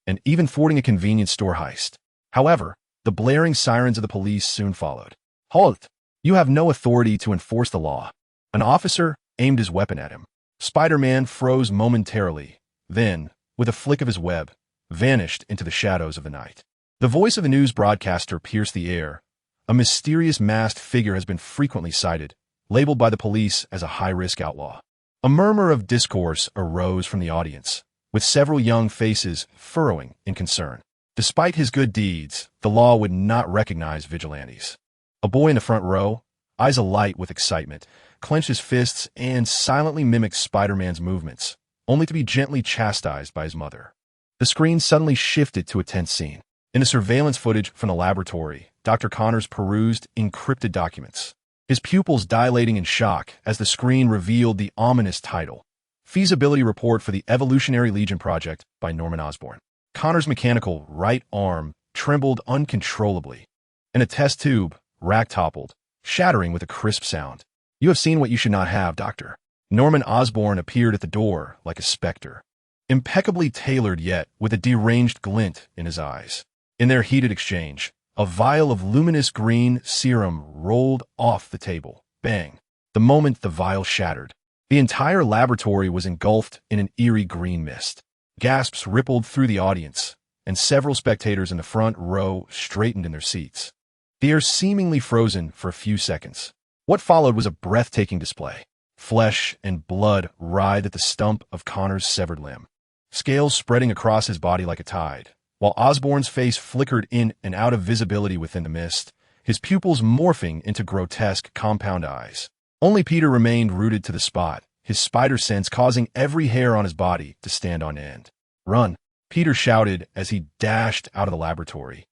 and even thwarting a convenience store heist. However, the blaring sirens of the police soon followed. "Halt! You have no authority to enforce the law." An officer aimed his weapon at him. Spider-Man froze momentarily, then, with a flick of his web, vanished into the shadows of the night. The voice of the news broadcaster pierced the air. A mysterious masked figure has been frequently sighted, labeled by the police as a high-risk outlaw. A murmur of discourse arose from the audience, with several young faces furrowing in concern. Despite his good deeds, the law would not recognize vigilantes. A boy in the front row, eyes alight with excitement, clenched his fists and silently mimicked Spider-Man's movements, only to be gently chastised by his mother. The screen suddenly shifted to a tense scene. In the surveillance footage from the laboratory, Dr. Connors perused encrypted documents, his pupils dilating in shock as the screen revealed the ominous title, Feasibility Report for the Evolutionary Legion Project by Norman Osborn. Connors' mechanical right arm trembled uncontrollably, and a test tube rack toppled, shattering with a crisp sound. "You have seen what you should not have, Doctor." Norman Osborn appeared at the door like a specter, impeccably tailored yet with a deranged glint in his eyes. In their heated exchange, a vial of luminous green serum rolled off the table. Bang! The moment the vial shattered, the entire laboratory was engulfed in an eerie green mist. Gasps rippled through the audience, and several spectators in the front row straightened in their seats, the air seemingly frozen for a few seconds. What followed was a breathtaking display. Flesh and blood writhed at the stump of Connor's severed limb, scales spreading across his body like a tide. While Osborn's face flickered in and out of visibility within the mist, his pupils morphing into grotesque compound eyes. Only Peter remained rooted to the spot, his spider sense causing every hair on his body to stand on end. "Run!" Peter shouted as he dashed out of the laboratory,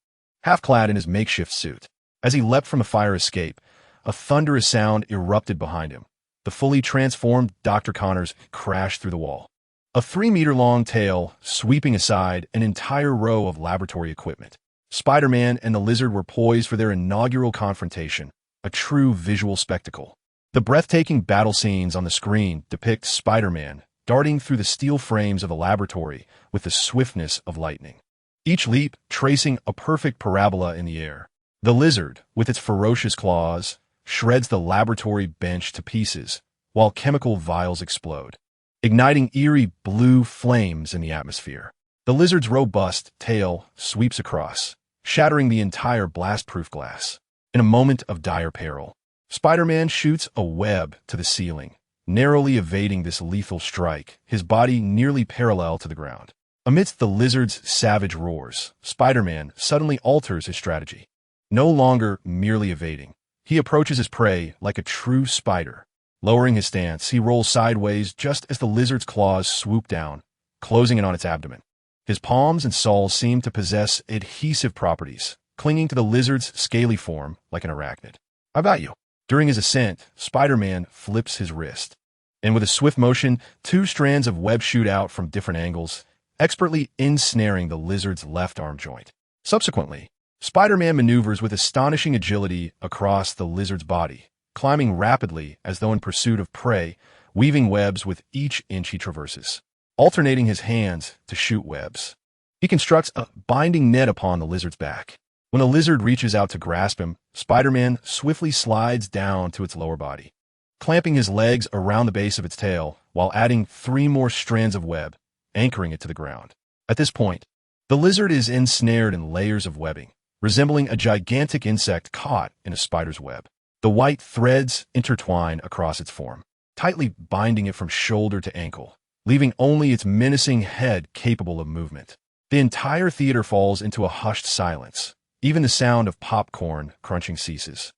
half-clad in his makeshift suit. As he leapt from the fire escape, a thunderous sound erupted behind him. The fully transformed Dr. Connors crashed through the wall, a 3-meter-long tail sweeping aside an entire row of laboratory equipment. Spider-Man and the Lizard were poised for their inaugural confrontation, a true visual spectacle. The breathtaking battle scenes on the screen depict Spider-Man, darting through the steel frames of the laboratory with the swiftness of lightning. Each leap tracing a perfect parabola in the air. The lizard, with its ferocious claws, shreds the laboratory bench to pieces, while chemical vials explode, igniting eerie blue flames in the atmosphere. The lizard's robust tail sweeps across, shattering the entire blast-proof glass. In a moment of dire peril, Spider-Man shoots a web to the ceiling, narrowly evading this lethal strike, his body nearly parallel to the ground. Amidst the lizard's savage roars, Spider-Man suddenly alters his strategy. No longer merely evading, he approaches his prey like a true spider. Lowering his stance, he rolls sideways just as the lizard's claws swoop down, closing in on its abdomen. His palms and soles seem to possess adhesive properties, clinging to the lizard's scaly form like an arachnid. How about you? During his ascent, Spider-Man flips his wrist, and with a swift motion, 2 strands of web shoot out from different angles, expertly ensnaring the lizard's left arm joint. Subsequently, Spider-Man maneuvers with astonishing agility across the lizard's body, climbing rapidly as though in pursuit of prey, weaving webs with each inch he traverses, alternating his hands to shoot webs. He constructs a binding net upon the lizard's back. When the lizard reaches out to grasp him, Spider-Man swiftly slides down to its lower body, clamping his legs around the base of its tail while adding 3 more strands of web, anchoring it to the ground. At this point, the lizard is ensnared in layers of webbing, resembling a gigantic insect caught in a spider's web. The white threads intertwine across its form, tightly binding it from shoulder to ankle, leaving only its menacing head capable of movement. The entire theater falls into a hushed silence. Even the sound of popcorn crunching ceases.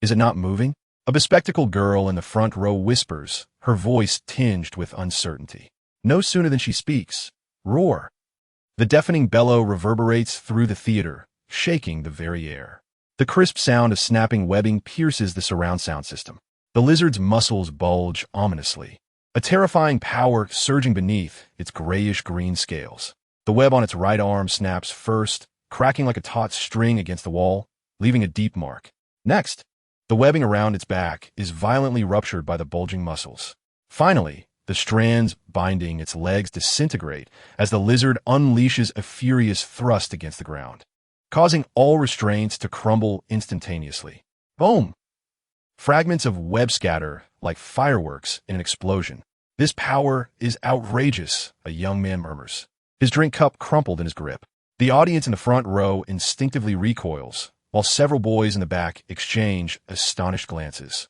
Is it not moving? A bespectacled girl in the front row whispers, her voice tinged with uncertainty. No sooner than she speaks, roar. The deafening bellow reverberates through the theater, shaking the very air. The crisp sound of snapping webbing pierces the surround sound system. The lizard's muscles bulge ominously, a terrifying power surging beneath its grayish-green scales. The web on its right arm snaps first, cracking like a taut string against the wall, leaving a deep mark. Next, the webbing around its back is violently ruptured by the bulging muscles. Finally, the strands binding its legs disintegrate as the lizard unleashes a furious thrust against the ground, causing all restraints to crumble instantaneously. Boom! Fragments of web scatter like fireworks in an explosion. This power is outrageous, a young man murmurs, his drink cup crumpled in his grip. The audience in the front row instinctively recoils, while several boys in the back exchange astonished glances.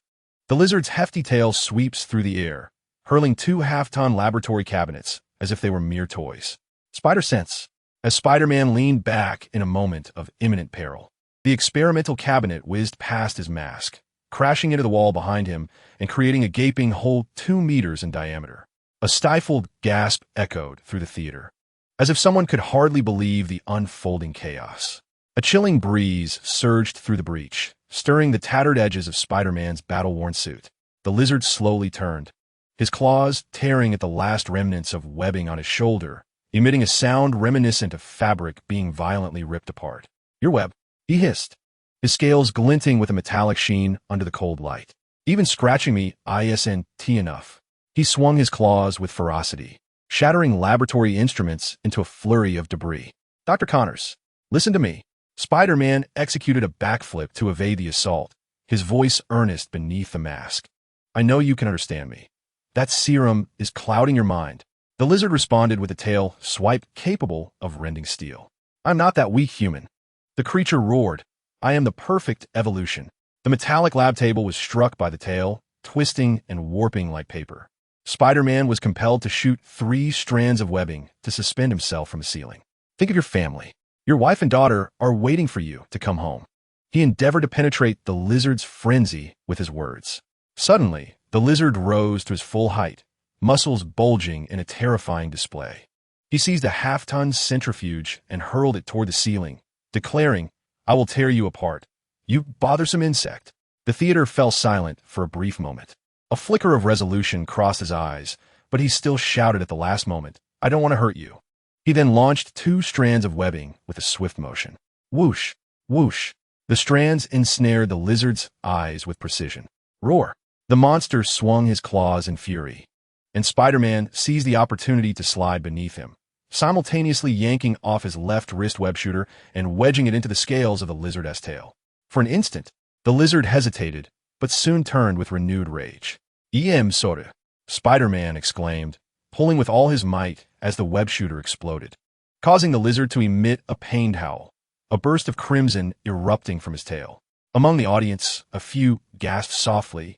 The lizard's hefty tail sweeps through the air, hurling 2 half-ton laboratory cabinets as if they were mere toys. Spider sense. As Spider-Man leaned back in a moment of imminent peril, the experimental cabinet whizzed past his mask, crashing into the wall behind him and creating a gaping hole 2 meters in diameter. A stifled gasp echoed through the theater, as if someone could hardly believe the unfolding chaos. A chilling breeze surged through the breach, stirring the tattered edges of Spider-Man's battle-worn suit. The lizard slowly turned, his claws tearing at the last remnants of webbing on his shoulder, emitting a sound reminiscent of fabric being violently ripped apart. Your web, he hissed, his scales glinting with a metallic sheen under the cold light. Even scratching me isn't enough. He swung his claws with ferocity, shattering laboratory instruments into a flurry of debris. Dr. Connors, listen to me. Spider-Man executed a backflip to evade the assault, his voice earnest beneath the mask. I know you can understand me. That serum is clouding your mind. The lizard responded with a tail swipe capable of rending steel. I'm not that weak human. The creature roared. I am the perfect evolution. The metallic lab table was struck by the tail, twisting and warping like paper. Spider-Man was compelled to shoot 3 strands of webbing to suspend himself from the ceiling. Think of your family. Your wife and daughter are waiting for you to come home. He endeavored to penetrate the lizard's frenzy with his words. Suddenly, the lizard rose to his full height, muscles bulging in a terrifying display. He seized a half-ton centrifuge and hurled it toward the ceiling, declaring, I will tear you apart, you bothersome insect. The theater fell silent for a brief moment. A flicker of resolution crossed his eyes, but he still shouted at the last moment, I don't want to hurt you. He then launched 2 strands of webbing with a swift motion. Whoosh, whoosh. The strands ensnared the lizard's eyes with precision. Roar. The monster swung his claws in fury, and Spider-Man sees the opportunity to slide beneath him, simultaneously yanking off his left wrist web shooter and wedging it into the scales of the lizard's tail. For an instant, the lizard hesitated, but soon turned with renewed rage. Sorry, Spider-Man exclaimed, pulling with all his might as the web shooter exploded, causing the lizard to emit a pained howl, a burst of crimson erupting from his tail. Among the audience, a few gasped softly,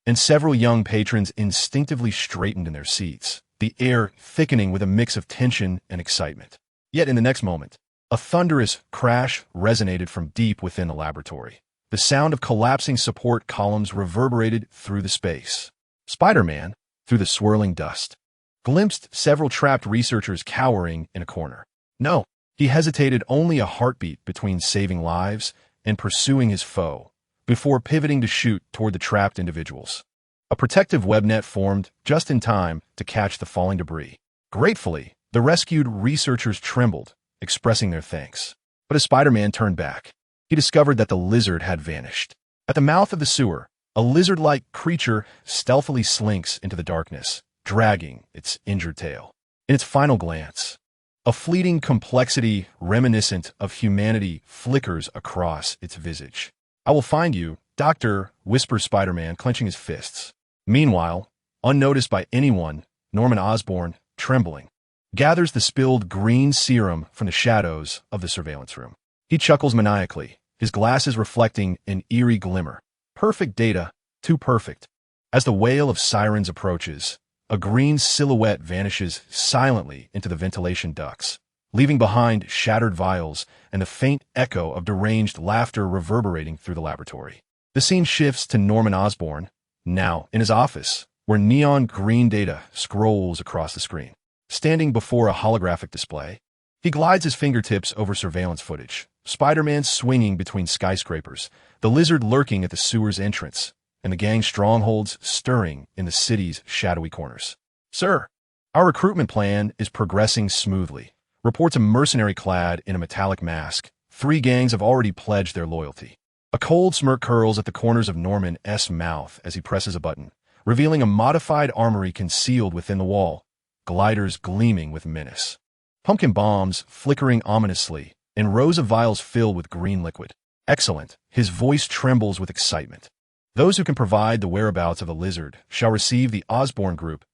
and several young patrons instinctively straightened in their seats, the air thickening with a mix of tension and excitement. Yet in the next moment, a thunderous crash resonated from deep within the laboratory. The sound of collapsing support columns reverberated through the space. Spider-Man, through the swirling dust, glimpsed several trapped researchers cowering in a corner. No, he hesitated only a heartbeat between saving lives and pursuing his foe, before pivoting to shoot toward the trapped individuals. A protective web net formed just in time to catch the falling debris. Gratefully, the rescued researchers trembled, expressing their thanks. But as Spider-Man turned back, he discovered that the lizard had vanished. At the mouth of the sewer, a lizard-like creature stealthily slinks into the darkness, dragging its injured tail. In its final glance, a fleeting complexity reminiscent of humanity flickers across its visage. "I will find you, Doctor," whispers Spider-Man, clenching his fists. Meanwhile, unnoticed by anyone, Norman Osborn, trembling, gathers the spilled green serum from the shadows of the surveillance room. He chuckles maniacally, his glasses reflecting an eerie glimmer. Perfect data, too perfect. As the wail of sirens approaches, a green silhouette vanishes silently into the ventilation ducts, leaving behind shattered vials and the faint echo of deranged laughter reverberating through the laboratory. The scene shifts to Norman Osborn, now in his office, where neon green data scrolls across the screen. Standing before a holographic display, he glides his fingertips over surveillance footage, Spider-Man swinging between skyscrapers, the lizard lurking at the sewer's entrance, and the gang's strongholds stirring in the city's shadowy corners. "Sir, our recruitment plan is progressing smoothly," reports a mercenary clad in a metallic mask. 3 gangs have already pledged their loyalty. A cold smirk curls at the corners of Norman's mouth as he presses a button, revealing a modified armory concealed within the wall, gliders gleaming with menace, pumpkin bombs flickering ominously, and rows of vials filled with green liquid. "Excellent." His voice trembles with excitement. "Those who can provide the whereabouts of the lizard shall receive the Osborn Group's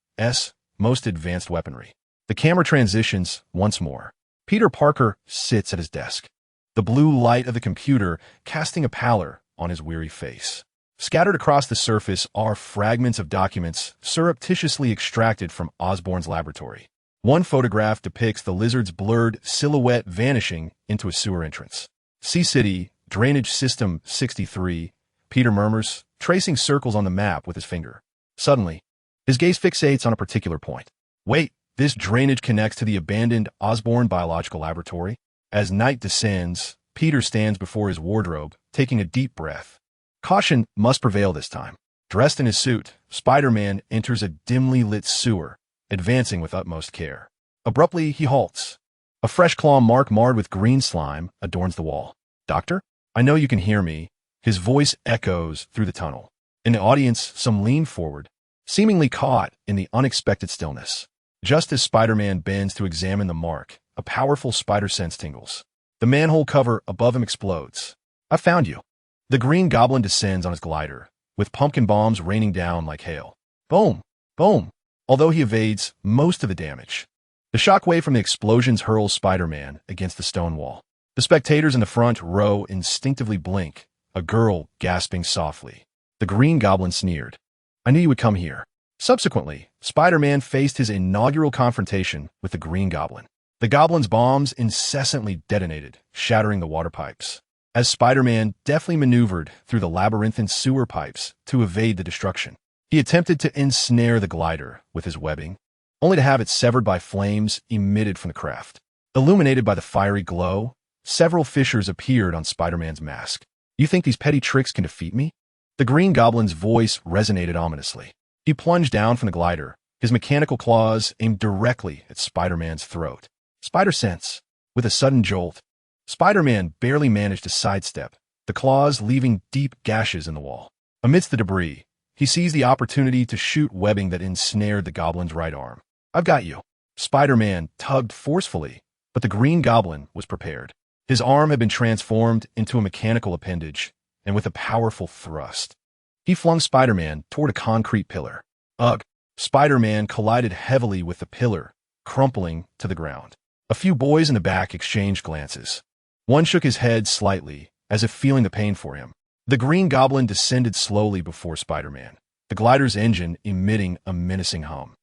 most advanced weaponry." The camera transitions once more. Peter Parker sits at his desk, the blue light of the computer casting a pallor on his weary face. Scattered across the surface are fragments of documents surreptitiously extracted from Osborn's laboratory. One photograph depicts the lizard's blurred silhouette vanishing into a sewer entrance. "C-City, Drainage System 63, Peter murmurs, tracing circles on the map with his finger. Suddenly, his gaze fixates on a particular point. "Wait, this drainage connects to the abandoned Osborn Biological Laboratory." As night descends, Peter stands before his wardrobe, taking a deep breath. Caution must prevail this time. Dressed in his suit, Spider-Man enters a dimly lit sewer, advancing with utmost care. Abruptly, he halts. A fresh claw mark marred with green slime adorns the wall. "Doctor, I know you can hear me." His voice echoes through the tunnel. In the audience, some lean forward, seemingly caught in the unexpected stillness. Just as Spider-Man bends to examine the mark, a powerful spider sense tingles. The manhole cover above him explodes. "I found you." The Green Goblin descends on his glider, with pumpkin bombs raining down like hail. Boom! Boom! Although he evades most of the damage, the shockwave from the explosions hurls Spider-Man against the stone wall. The spectators in the front row instinctively blink, a girl gasping softly. The Green Goblin sneered. "I knew you would come here." Subsequently, Spider-Man faced his inaugural confrontation with the Green Goblin. The Goblin's bombs incessantly detonated, shattering the water pipes. As Spider-Man deftly maneuvered through the labyrinthine sewer pipes to evade the destruction, he attempted to ensnare the glider with his webbing, only to have it severed by flames emitted from the craft. Illuminated by the fiery glow, several fissures appeared on Spider-Man's mask. "You think these petty tricks can defeat me?" The Green Goblin's voice resonated ominously. He plunged down from the glider, his mechanical claws aimed directly at Spider-Man's throat. Spider sense. With a sudden jolt, Spider-Man barely managed to sidestep, the claws leaving deep gashes in the wall. Amidst the debris, he seized the opportunity to shoot webbing that ensnared the goblin's right arm. "I've got you." Spider-Man tugged forcefully, but the Green Goblin was prepared. His arm had been transformed into a mechanical appendage, and with a powerful thrust, he flung Spider-Man toward a concrete pillar. Ugh! Spider-Man collided heavily with the pillar, crumpling to the ground. A few boys in the back exchanged glances. One shook his head slightly, as if feeling the pain for him. The Green Goblin descended slowly before Spider-Man, the glider's engine emitting a menacing hum.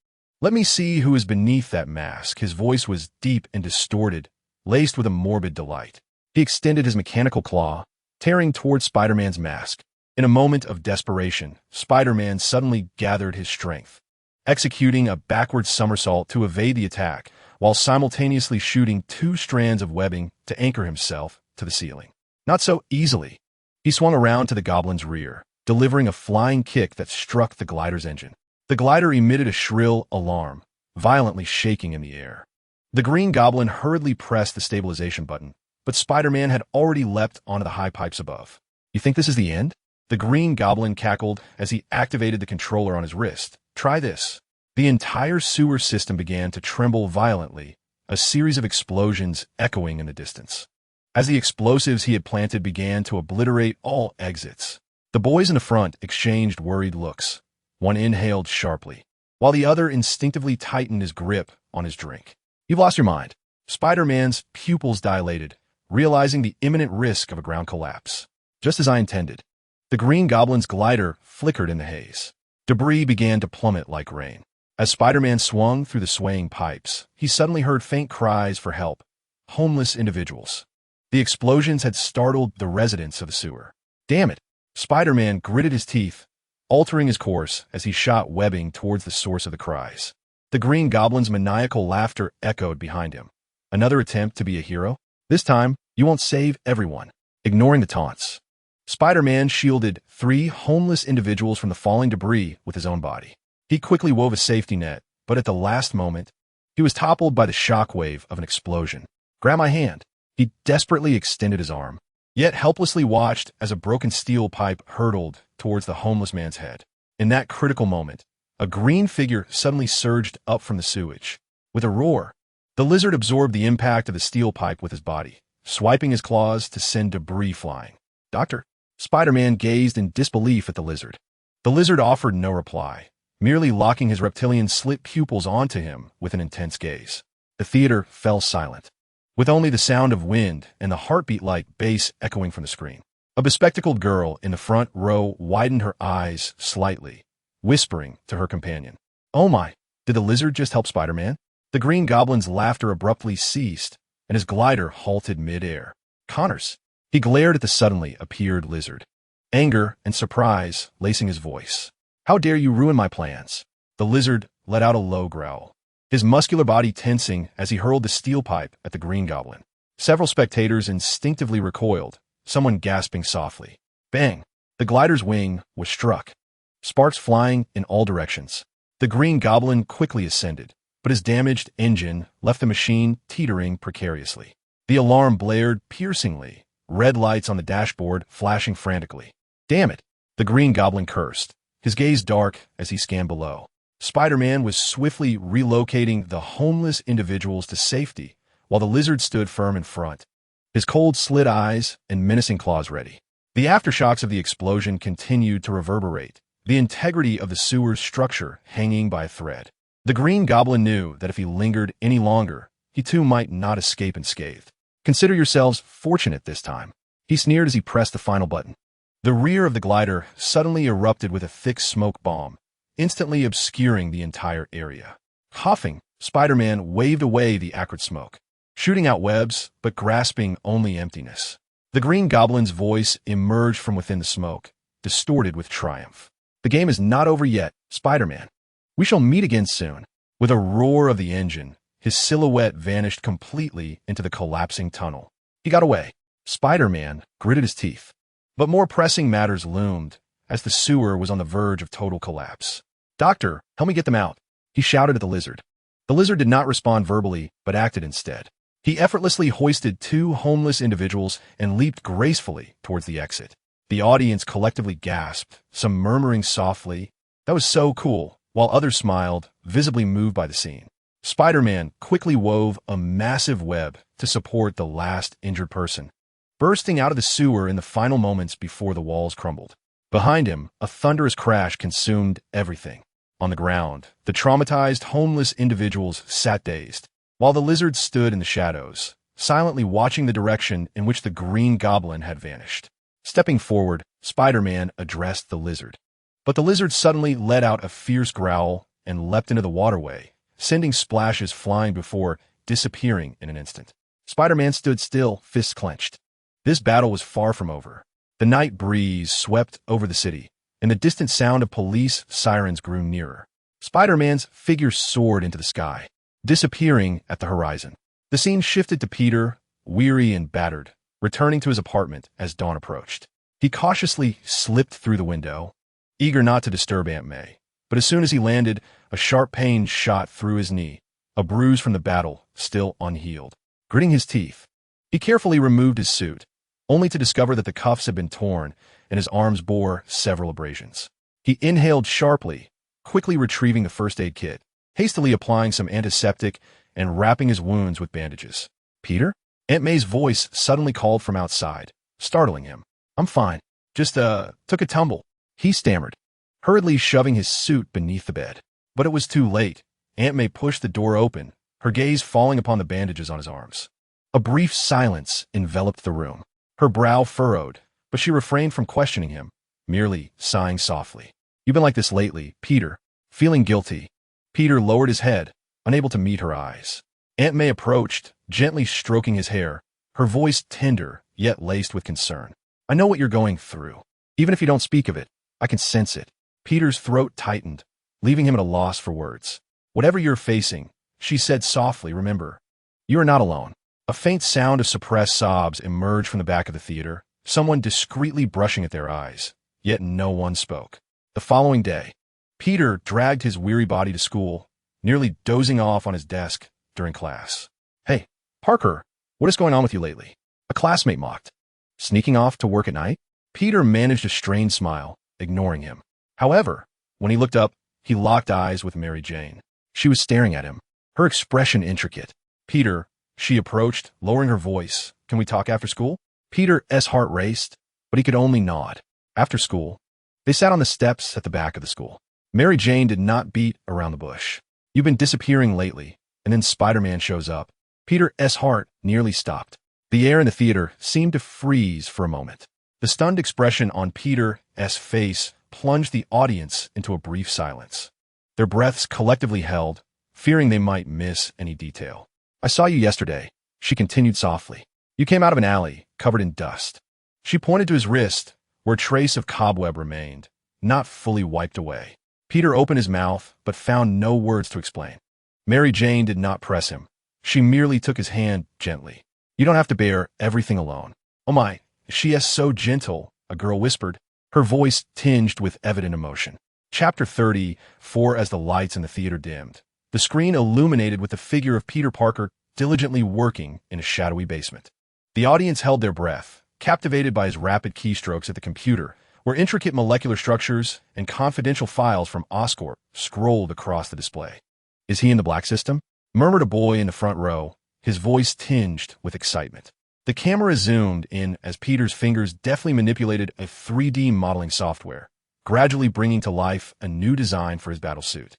"Let me see who is beneath that mask." His voice was deep and distorted, laced with a morbid delight. He extended his mechanical claw, tearing toward Spider-Man's mask. In a moment of desperation, Spider-Man suddenly gathered his strength, executing a backward somersault to evade the attack, while simultaneously shooting 2 strands of webbing to anchor himself to the ceiling. Not so easily. He swung around to the goblin's rear, delivering a flying kick that struck the glider's engine. The glider emitted a shrill alarm, violently shaking in the air. The Green Goblin hurriedly pressed the stabilization button, but Spider-Man had already leapt onto the high pipes above. "You think this is the end?" The Green Goblin cackled as he activated the controller on his wrist. "Try this." The entire sewer system began to tremble violently, a series of explosions echoing in the distance. As the explosives he had planted began to obliterate all exits, the boys in the front exchanged worried looks. One inhaled sharply, while the other instinctively tightened his grip on his drink. "You've lost your mind." Spider-Man's pupils dilated, realizing the imminent risk of a ground collapse. Just as I intended. The Green Goblin's glider flickered in the haze. Debris began to plummet like rain. As Spider-Man swung through the swaying pipes, he suddenly heard faint cries for help. Homeless individuals. The explosions had startled the residents of the sewer. "Damn it!" Spider-Man gritted his teeth, altering his course as he shot webbing towards the source of the cries. The Green Goblin's maniacal laughter echoed behind him. Another attempt to be a hero? This time, you won't save everyone. Ignoring the taunts, Spider-Man shielded 3 homeless individuals from the falling debris with his own body. He quickly wove a safety net, but at the last moment, he was toppled by the shockwave of an explosion. "Grab my hand." He desperately extended his arm, yet helplessly watched as a broken steel pipe hurtled towards the homeless man's head. In that critical moment, a green figure suddenly surged up from the sewage. With a roar, the lizard absorbed the impact of the steel pipe with his body, swiping his claws to send debris flying. "Doctor?" Spider-Man gazed in disbelief at the lizard. The lizard offered no reply, merely locking his reptilian slit pupils onto him with an intense gaze. The theater fell silent, with only the sound of wind and the heartbeat-like bass echoing from the screen. A bespectacled girl in the front row widened her eyes slightly, whispering to her companion. "Oh my, did the lizard just help Spider-Man?" The Green Goblin's laughter abruptly ceased, and his glider halted mid-air. "Connors!" He glared at the suddenly appeared lizard, anger and surprise lacing his voice. "How dare you ruin my plans?" The lizard let out a low growl, his muscular body tensing as he hurled the steel pipe at the Green Goblin. Several spectators instinctively recoiled, someone gasping softly. Bang! The glider's wing was struck, sparks flying in all directions. The Green Goblin quickly ascended, but his damaged engine left the machine teetering precariously. The alarm blared piercingly, red lights on the dashboard flashing frantically. "Damn it!" The Green Goblin cursed, his gaze dark as he scanned below. Spider-Man was swiftly relocating the homeless individuals to safety, while the lizard stood firm in front, his cold slit eyes and menacing claws ready. The aftershocks of the explosion continued to reverberate, the integrity of the sewer's structure hanging by a thread. The Green Goblin knew that if he lingered any longer, he too might not escape unscathed. "Consider yourselves fortunate this time," he sneered as he pressed the final button. The rear of the glider suddenly erupted with a thick smoke bomb, instantly obscuring the entire area. Huffing, Spider-Man waved away the acrid smoke, shooting out webs, but grasping only emptiness. The Green Goblin's voice emerged from within the smoke, distorted with triumph. "The game is not over yet, Spider-Man. We shall meet again soon." With a roar of the engine, his silhouette vanished completely into the collapsing tunnel. He got away. Spider-Man gritted his teeth. But more pressing matters loomed, as the sewer was on the verge of total collapse. "Doctor, help me get them out," he shouted at the lizard. The lizard did not respond verbally, but acted instead. He effortlessly hoisted 2 homeless individuals and leaped gracefully towards the exit. The audience collectively gasped, some murmuring softly, "That was so cool," while others smiled, visibly moved by the scene. Spider-Man quickly wove a massive web to support the last injured person, bursting out of the sewer in the final moments before the walls crumbled. Behind him, a thunderous crash consumed everything. On the ground, the traumatized, homeless individuals sat dazed, while the lizard stood in the shadows, silently watching the direction in which the Green Goblin had vanished. Stepping forward, Spider-Man addressed the lizard. But the lizard suddenly let out a fierce growl and leapt into the waterway, sending splashes flying before disappearing in an instant. Spider-Man stood still, fists clenched. This battle was far from over. The night breeze swept over the city, and the distant sound of police sirens grew nearer. Spider-Man's figure soared into the sky, disappearing at the horizon. The scene shifted to Peter, weary and battered, returning to his apartment as dawn approached. He cautiously slipped through the window, eager not to disturb Aunt May. But as soon as he landed, a sharp pain shot through his knee, a bruise from the battle still unhealed. Gritting his teeth, he carefully removed his suit, only to discover that the cuffs had been torn and his arms bore several abrasions. He inhaled sharply, quickly retrieving the first aid kit, hastily applying some antiseptic and wrapping his wounds with bandages. "Peter?" Aunt May's voice suddenly called from outside, startling him. "I'm fine. Just, took a tumble," he stammered, hurriedly shoving his suit beneath the bed. But it was too late. Aunt May pushed the door open, her gaze falling upon the bandages on his arms. A brief silence enveloped the room. Her brow furrowed, but she refrained from questioning him, merely sighing softly. "You've been like this lately, Peter." Feeling guilty, Peter lowered his head, unable to meet her eyes. Aunt May approached, gently stroking his hair, her voice tender, yet laced with concern. "I know what you're going through. Even if you don't speak of it, I can sense it." Peter's throat tightened, leaving him at a loss for words. "Whatever you're facing," she said softly, "remember, you are not alone." A faint sound of suppressed sobs emerged from the back of the theater, someone discreetly brushing at their eyes, yet no one spoke. The following day, Peter dragged his weary body to school, nearly dozing off on his desk during class. "Hey, Parker, what is going on with you lately?" a classmate mocked. "Sneaking off to work at night?" Peter managed a strained smile, ignoring him. However, when he looked up, he locked eyes with Mary Jane. She was staring at him, her expression intricate. "Peter," she approached, lowering her voice, "can we talk after school?" Peter's heart raced, but he could only nod. After school, they sat on the steps at the back of the school. Mary Jane did not beat around the bush. "You've been disappearing lately," and then Spider-Man shows up. Peter's heart nearly stopped. The air in the theater seemed to freeze for a moment. The stunned expression on Peter's face plunged the audience into a brief silence. Their breaths collectively held, fearing they might miss any detail. "I saw you yesterday," she continued softly. "You came out of an alley, covered in dust." She pointed to his wrist, where a trace of cobweb remained, not fully wiped away. Peter opened his mouth, but found no words to explain. Mary Jane did not press him. She merely took his hand gently. "You don't have to bear everything alone." "Oh my, she is so gentle," a girl whispered, her voice tinged with evident emotion. Chapter 34. As the lights in the theater dimmed, the screen illuminated with the figure of Peter Parker diligently working in a shadowy basement. The audience held their breath, captivated by his rapid keystrokes at the computer, where intricate molecular structures and confidential files from Oscorp scrolled across the display. "Is he in the black system?" murmured a boy in the front row, his voice tinged with excitement. The camera zoomed in as Peter's fingers deftly manipulated a 3D modeling software, gradually bringing to life a new design for his battlesuit.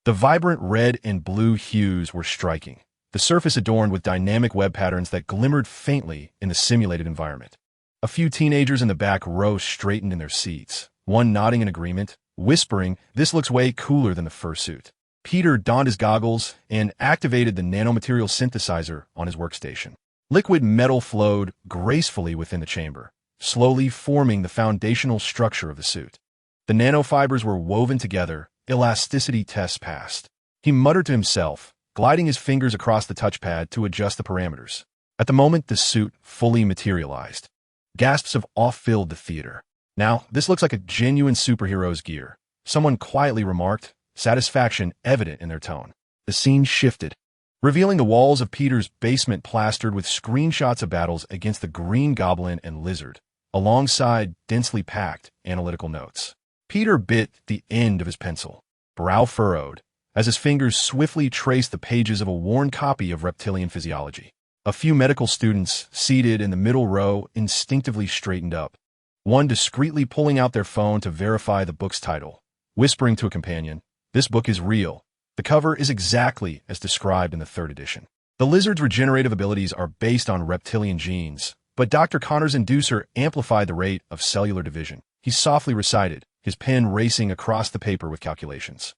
The vibrant red and blue hues were striking, the surface adorned with dynamic web patterns that glimmered faintly in the simulated environment. A few teenagers in the back row straightened in their seats, one nodding in agreement, whispering, "This looks way cooler than the fursuit." Peter donned his goggles and activated the nanomaterial synthesizer on his workstation. Liquid metal flowed gracefully within the chamber, slowly forming the foundational structure of the suit. The nanofibers were woven together, elasticity tests passed. He muttered to himself, gliding his fingers across the touchpad to adjust the parameters. At the moment the suit fully materialized, gasps of awe filled the theater. "Now, this looks like a genuine superhero's gear," someone quietly remarked, satisfaction evident in their tone. The scene shifted, revealing the walls of Peter's basement plastered with screenshots of battles against the Green Goblin and Lizard, alongside densely packed analytical notes. Peter bit the end of his pencil, brow furrowed, as his fingers swiftly traced the pages of a worn copy of Reptilian Physiology. A few medical students, seated in the middle row, instinctively straightened up, one discreetly pulling out their phone to verify the book's title, whispering to a companion, "This book is real. The cover is exactly as described in the 3rd edition." The lizard's regenerative abilities are based on reptilian genes, but Dr. Connor's inducer amplified the rate of cellular division. He softly recited, his pen racing across the paper with calculations.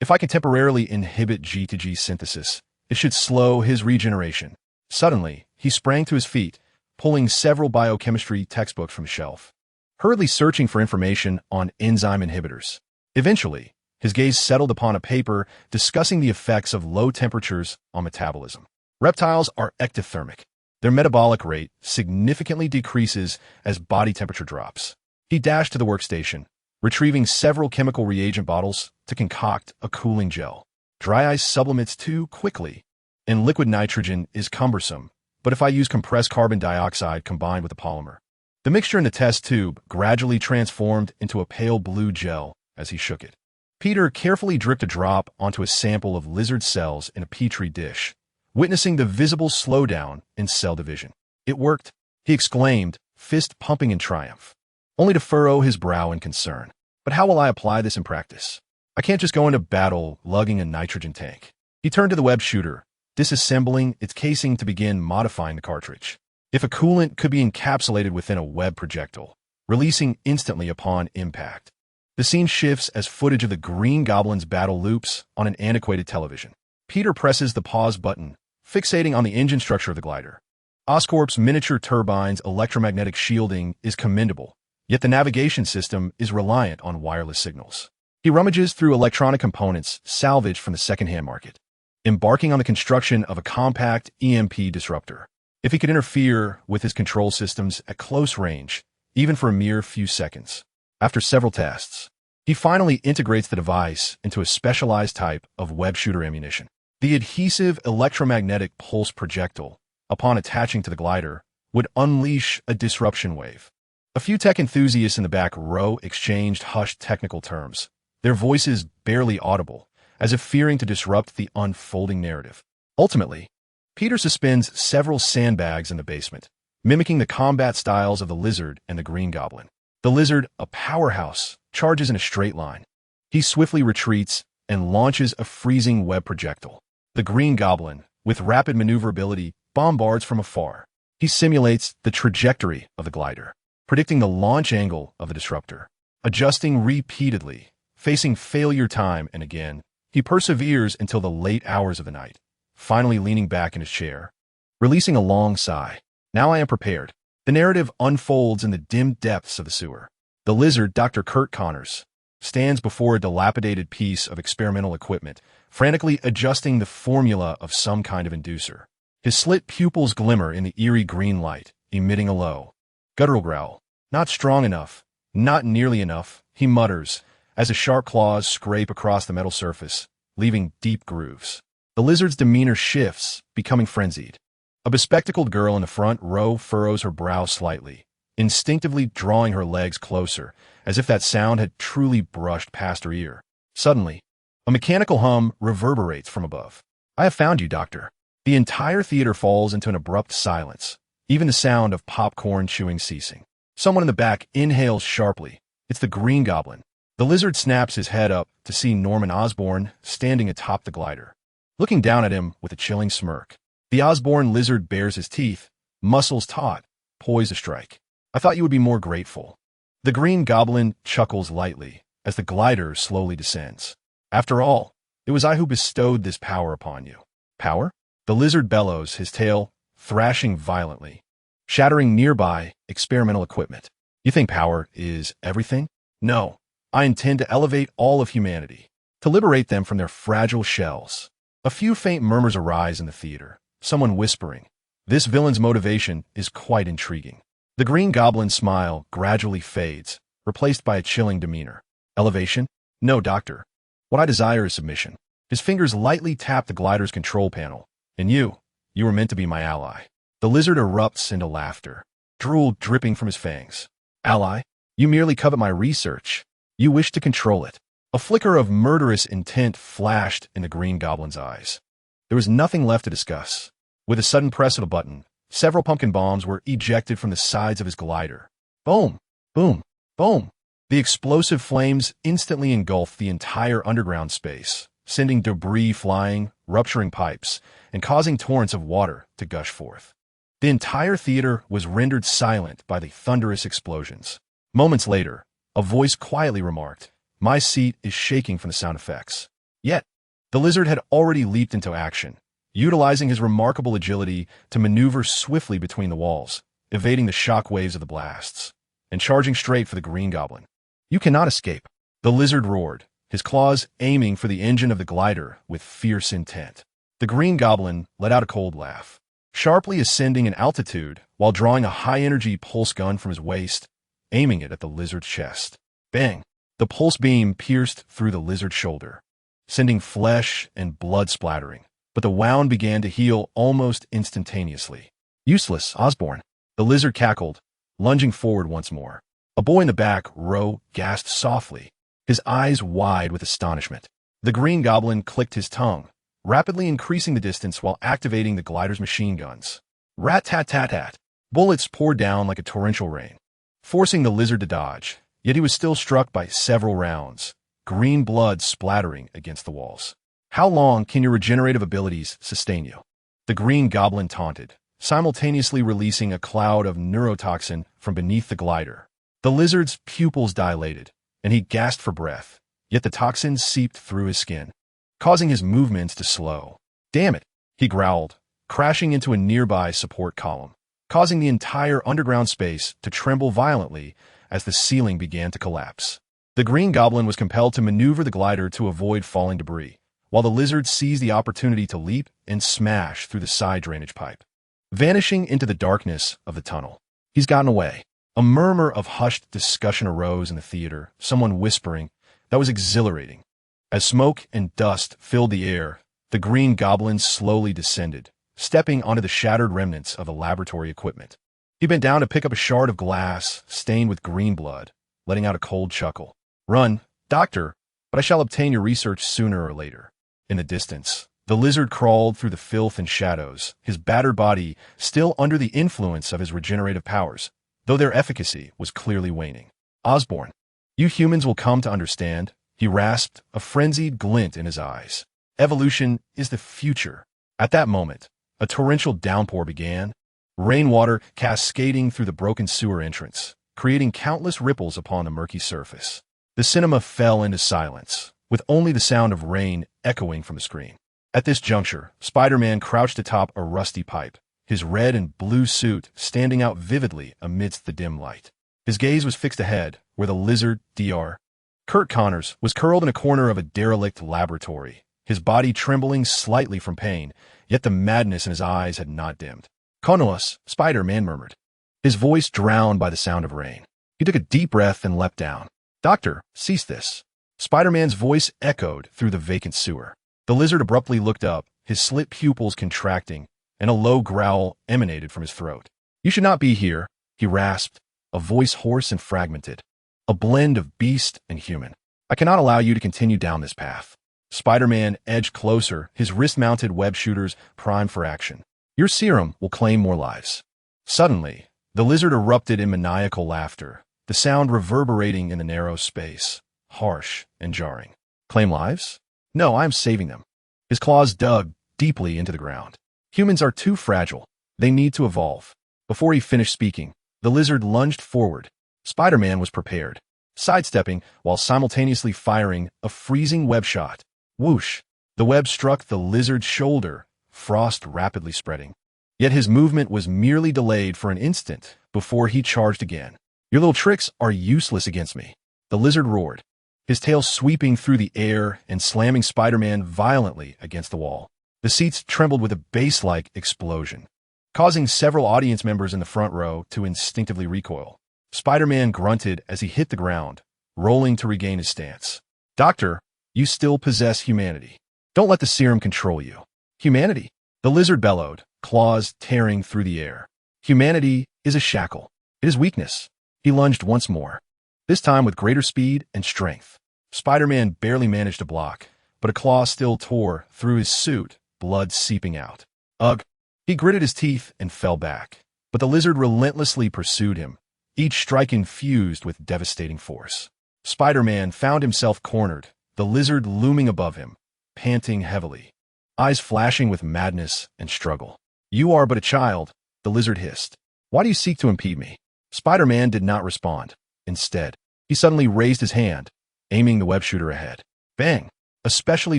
"If I can temporarily inhibit G-to-G synthesis, it should slow his regeneration." Suddenly, he sprang to his feet, pulling several biochemistry textbooks from a shelf, hurriedly searching for information on enzyme inhibitors. Eventually, his gaze settled upon a paper discussing the effects of low temperatures on metabolism. Reptiles are ectothermic. Their metabolic rate significantly decreases as body temperature drops. He dashed to the workstation, retrieving several chemical reagent bottles to concoct a cooling gel. Dry ice sublimate too quickly, and liquid nitrogen is cumbersome, but if I use compressed carbon dioxide combined with a polymer. The mixture in the test tube gradually transformed into a pale blue gel as he shook it. Peter carefully dripped a drop onto a sample of lizard cells in a petri dish, witnessing the visible slowdown in cell division. "It worked," he exclaimed, fist pumping in triumph, only to furrow his brow in concern. "But how will I apply this in practice? I can't just go into battle lugging a nitrogen tank." He turned to the web shooter, disassembling its casing to begin modifying the cartridge. If a coolant could be encapsulated within a web projectile, releasing instantly upon impact. The scene shifts as footage of the Green Goblin's battle loops on an antiquated television. Peter presses the pause button, fixating on the engine structure of the glider. Oscorp's miniature turbine's electromagnetic shielding is commendable, yet the navigation system is reliant on wireless signals. He rummages through electronic components salvaged from the second-hand market, embarking on the construction of a compact EMP disruptor. If he could interfere with his control systems at close range, even for a mere few seconds. After several tests, he finally integrates the device into a specialized type of web shooter ammunition. The adhesive electromagnetic pulse projectile, upon attaching to the glider, would unleash a disruption wave. A few tech enthusiasts in the back row exchanged hushed technical terms, their voices barely audible, as if fearing to disrupt the unfolding narrative. Ultimately, Peter suspends several sandbags in the basement, mimicking the combat styles of the lizard and the Green Goblin. The lizard, a powerhouse, charges in a straight line. He swiftly retreats and launches a freezing web projectile. The Green Goblin, with rapid maneuverability, bombards from afar. He simulates the trajectory of the glider, predicting the launch angle of the disruptor. Adjusting repeatedly, facing failure time and again, he perseveres until the late hours of the night, finally leaning back in his chair, releasing a long sigh. Now I am prepared. The narrative unfolds in the dim depths of the sewer. The lizard, Dr. Kurt Connors, stands before a dilapidated piece of experimental equipment, frantically adjusting the formula of some kind of inducer. His slit pupils glimmer in the eerie green light, emitting a low, guttural growl. "Not strong enough. Not nearly enough," he mutters, as his sharp claws scrape across the metal surface, leaving deep grooves. The lizard's demeanor shifts, becoming frenzied. A bespectacled girl in the front row furrows her brow slightly, instinctively drawing her legs closer, as if that sound had truly brushed past her ear. Suddenly, a mechanical hum reverberates from above. "I have found you, Doctor." The entire theater falls into an abrupt silence, even the sound of popcorn chewing ceasing. Someone in the back inhales sharply. It's the Green Goblin. The lizard snaps his head up to see Norman Osborn standing atop the glider, looking down at him with a chilling smirk. The Osborn lizard bares his teeth, muscles taut, poised to strike. "I thought you would be more grateful." The Green Goblin chuckles lightly as the glider slowly descends. "After all, it was I who bestowed this power upon you." "Power?" The lizard bellows, his tail thrashing violently, shattering nearby experimental equipment. "You think power is everything?" "No. I intend to elevate all of humanity, to liberate them from their fragile shells." A few faint murmurs arise in the theater, someone whispering, "This villain's motivation is quite intriguing." The Green Goblin's smile gradually fades, replaced by a chilling demeanor. "Elevation? No, Doctor. What I desire is submission." His fingers lightly tap the glider's control panel. "And you were meant to be my ally." The lizard erupts into laughter, drool dripping from his fangs. Ally, you merely covet my research. You wish to control it. A flicker of murderous intent flashed in the Green Goblin's eyes. There was nothing left to discuss. With a sudden press of a button, several pumpkin bombs were ejected from the sides of his glider. Boom! Boom! Boom! The explosive flames instantly engulfed the entire underground space, sending debris flying, rupturing pipes, and causing torrents of water to gush forth. The entire theater was rendered silent by the thunderous explosions. Moments later, a voice quietly remarked, "My seat is shaking from the sound effects." Yet, the lizard had already leaped into action, utilizing his remarkable agility to maneuver swiftly between the walls, evading the shock waves of the blasts, and charging straight for the Green Goblin. "You cannot escape," the lizard roared, his claws aiming for the engine of the glider with fierce intent. The Green Goblin let out a cold laugh, sharply ascending in altitude while drawing a high-energy pulse gun from his waist, aiming it at the lizard's chest. Bang! The pulse beam pierced through the lizard's shoulder, sending flesh and blood splattering, but the wound began to heal almost instantaneously. "Useless, Osborn," the lizard cackled, lunging forward once more. A boy in the back row gasped softly, his eyes wide with astonishment. The Green Goblin clicked his tongue, rapidly increasing the distance while activating the glider's machine guns. Rat-tat-tat-tat. Bullets poured down like a torrential rain, forcing the lizard to dodge, yet he was still struck by several rounds, green blood splattering against the walls. "How long can your regenerative abilities sustain you?" The Green Goblin taunted, simultaneously releasing a cloud of neurotoxin from beneath the glider. The lizard's pupils dilated, and he gasped for breath, yet the toxin seeped through his skin, causing his movements to slow. "Damn it," he growled, crashing into a nearby support column, causing the entire underground space to tremble violently as the ceiling began to collapse. The Green Goblin was compelled to maneuver the glider to avoid falling debris, while the lizard seized the opportunity to leap and smash through the side drainage pipe, vanishing into the darkness of the tunnel. "He's gotten away." A murmur of hushed discussion arose in the theater, someone whispering, "That was exhilarating." As smoke and dust filled the air, the Green Goblin slowly descended, stepping onto the shattered remnants of the laboratory equipment. He bent down to pick up a shard of glass stained with green blood, letting out a cold chuckle. "Run, Doctor, but I shall obtain your research sooner or later." In the distance, the lizard crawled through the filth and shadows, his battered body still under the influence of his regenerative powers, though their efficacy was clearly waning. "Osborn, you humans will come to understand," he rasped, a frenzied glint in his eyes. "Evolution is the future." At that moment, a torrential downpour began, rainwater cascading through the broken sewer entrance, creating countless ripples upon the murky surface. The cinema fell into silence, with only the sound of rain echoing from the screen. At this juncture, Spider-Man crouched atop a rusty pipe, his red and blue suit standing out vividly amidst the dim light. His gaze was fixed ahead, where the lizard, Dr. Kurt Connors, was curled in a corner of a derelict laboratory, his body trembling slightly from pain, yet the madness in his eyes had not dimmed. "Konoos," Spider-Man murmured, his voice drowned by the sound of rain. He took a deep breath and leapt down. "Doctor, cease this." Spider-Man's voice echoed through the vacant sewer. The lizard abruptly looked up, his slit pupils contracting, and a low growl emanated from his throat. "You should not be here," he rasped, a voice hoarse and fragmented, a blend of beast and human. "I cannot allow you to continue down this path." Spider-Man edged closer, his wrist-mounted web shooters primed for action. "Your serum will claim more lives." Suddenly, the lizard erupted in maniacal laughter, the sound reverberating in the narrow space, harsh and jarring. "Claim lives? No, I am saving them." His claws dug deeply into the ground. "Humans are too fragile. They need to evolve." Before he finished speaking, the lizard lunged forward. Spider-Man was prepared, sidestepping while simultaneously firing a freezing web shot. Whoosh! The web struck the lizard's shoulder, frost rapidly spreading. Yet his movement was merely delayed for an instant before he charged again. "Your little tricks are useless against me," the lizard roared, his tail sweeping through the air and slamming Spider-Man violently against the wall. The seats trembled with a bass-like explosion, causing several audience members in the front row to instinctively recoil. Spider-Man grunted as he hit the ground, rolling to regain his stance. "Doctor, you still possess humanity. Don't let the serum control you." "Humanity?" The lizard bellowed, claws tearing through the air. "Humanity is a shackle. It is weakness. He lunged once more, this time with greater speed and strength. Spider-Man barely managed to block, but a claw still tore through his suit, blood seeping out. Ugh! He gritted his teeth and fell back. But the lizard relentlessly pursued him, each strike infused with devastating force. Spider-Man found himself cornered, the lizard looming above him, panting heavily, eyes flashing with madness and struggle. "You are but a child," the lizard hissed. "Why do you seek to impede me?" Spider-Man did not respond. Instead, he suddenly raised his hand, aiming the web shooter ahead. Bang! A specially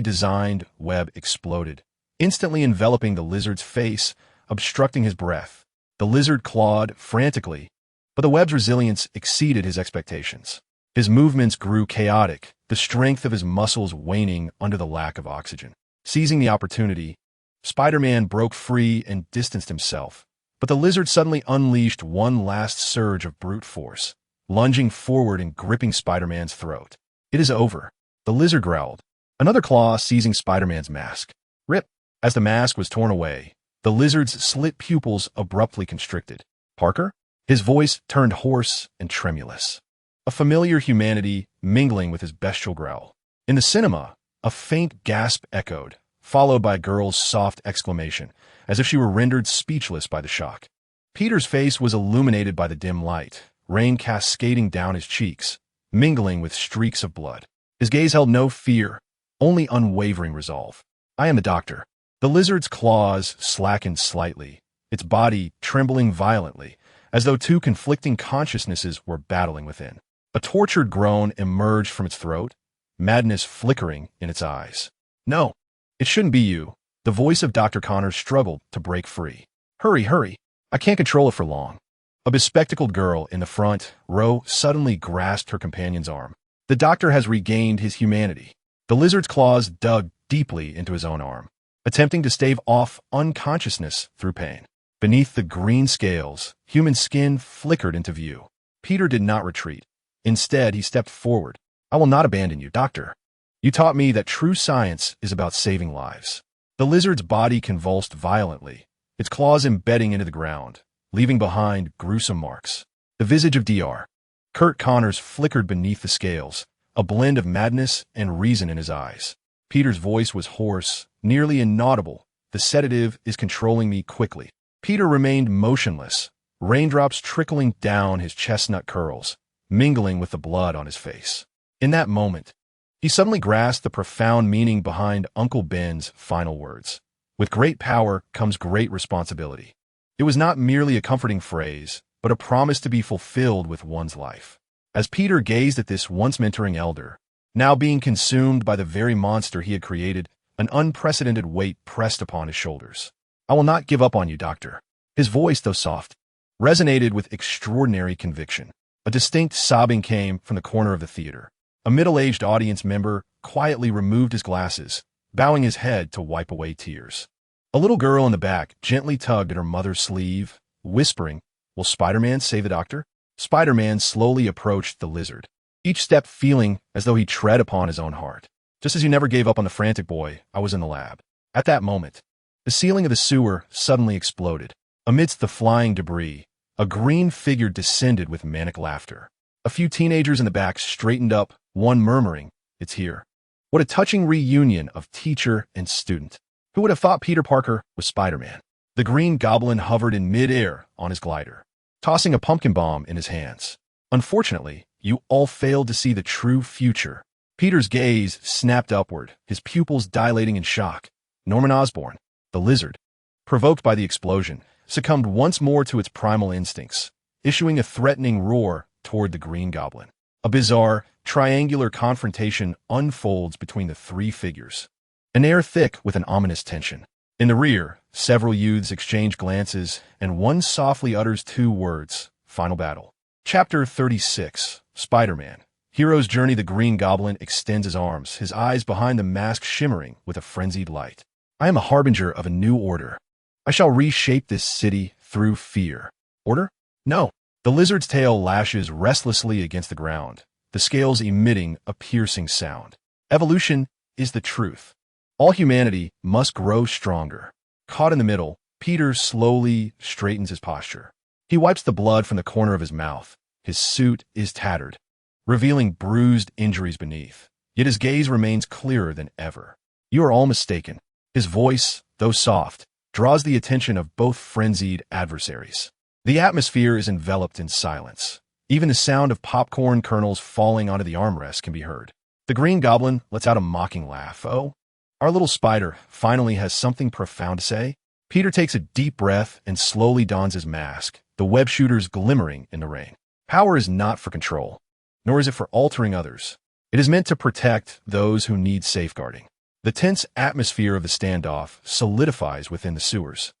designed web exploded, instantly enveloping the lizard's face, obstructing his breath. The lizard clawed frantically, but the web's resilience exceeded his expectations. His movements grew chaotic, the strength of his muscles waning under the lack of oxygen. Seizing the opportunity, Spider-Man broke free and distanced himself, but the lizard suddenly unleashed one last surge of brute force, lunging forward and gripping Spider-Man's throat. "It is over," the lizard growled, another claw seizing Spider-Man's mask. Rip! As the mask was torn away, the lizard's slit pupils abruptly constricted. "Parker?" His voice turned hoarse and tremulous, a familiar humanity mingling with his bestial growl. In the cinema, a faint gasp echoed, followed by a girl's soft exclamation, as if she were rendered speechless by the shock. Peter's face was illuminated by the dim light, rain cascading down his cheeks, mingling with streaks of blood. His gaze held no fear, only unwavering resolve. "I am the doctor." The lizard's claws slackened slightly, its body trembling violently, as though two conflicting consciousnesses were battling within. A tortured groan emerged from its throat, madness flickering in its eyes. "No, it shouldn't be you." The voice of Dr. Connors struggled to break free. "Hurry, hurry. I can't control it for long." A bespectacled girl in the front row suddenly grasped her companion's arm. The doctor has regained his humanity. The lizard's claws dug deeply into his own arm, attempting to stave off unconsciousness through pain. Beneath the green scales, human skin flickered into view. Peter did not retreat. Instead, he stepped forward. "I will not abandon you, doctor. You taught me that true science is about saving lives." The lizard's body convulsed violently, its claws embedding into the ground, leaving behind gruesome marks. The visage of Dr. Kurt Connors flickered beneath the scales, a blend of madness and reason in his eyes. Peter's voice was hoarse, nearly inaudible. "The sedative is controlling me quickly." Peter remained motionless, raindrops trickling down his chestnut curls, mingling with the blood on his face. In that moment, he suddenly grasped the profound meaning behind Uncle Ben's final words. "With great power comes great responsibility." It was not merely a comforting phrase, but a promise to be fulfilled with one's life. As Peter gazed at this once mentoring elder, now being consumed by the very monster he had created, an unprecedented weight pressed upon his shoulders. "I will not give up on you, doctor." His voice, though soft, resonated with extraordinary conviction. A distinct sobbing came from the corner of the theater. A middle-aged audience member quietly removed his glasses, bowing his head to wipe away tears. A little girl in the back gently tugged at her mother's sleeve, whispering, "Will Spider-Man save the doctor?" Spider-Man slowly approached the lizard, each step feeling as though he tread upon his own heart. "Just as you never gave up on the frantic boy, I was in the lab." At that moment, the ceiling of the sewer suddenly exploded. Amidst the flying debris, a green figure descended with manic laughter. A few teenagers in the back straightened up, one murmuring, "It's here." What a touching reunion of teacher and student. Who would have thought Peter Parker was Spider-Man? The Green Goblin hovered in mid-air on his glider, tossing a pumpkin bomb in his hands. "Unfortunately, you all failed to see the true future." Peter's gaze snapped upward, his pupils dilating in shock. Norman Osborn, the lizard, provoked by the explosion, succumbed once more to its primal instincts, issuing a threatening roar toward the Green Goblin. A bizarre, triangular confrontation unfolds between the three figures, an air thick with an ominous tension. In the rear, several youths exchange glances, and one softly utters two words, "Final battle." Chapter 36, Spider-Man. Hero's journey. The Green Goblin extends his arms, his eyes behind the mask shimmering with a frenzied light. "I am a harbinger of a new order. I shall reshape this city through fear." "Order? No." The lizard's tail lashes restlessly against the ground, the scales emitting a piercing sound. "Evolution is the truth. All humanity must grow stronger." Caught in the middle, Peter slowly straightens his posture. He wipes the blood from the corner of his mouth, His suit is tattered, revealing bruised injuries beneath. Yet his gaze remains clearer than ever. You are all mistaken. His voice, though soft, draws the attention of both frenzied adversaries. The atmosphere is enveloped in silence. Even the sound of popcorn kernels falling onto the armrest can be heard. The Green Goblin lets out a mocking laugh. Oh, our little spider finally has something profound to say. Peter takes a deep breath and slowly dons his mask, the web shooters glimmering in the rain. Power is not for control, nor is it for altering others. It is meant to protect those who need safeguarding. The tense atmosphere of the standoff solidifies within the sewers,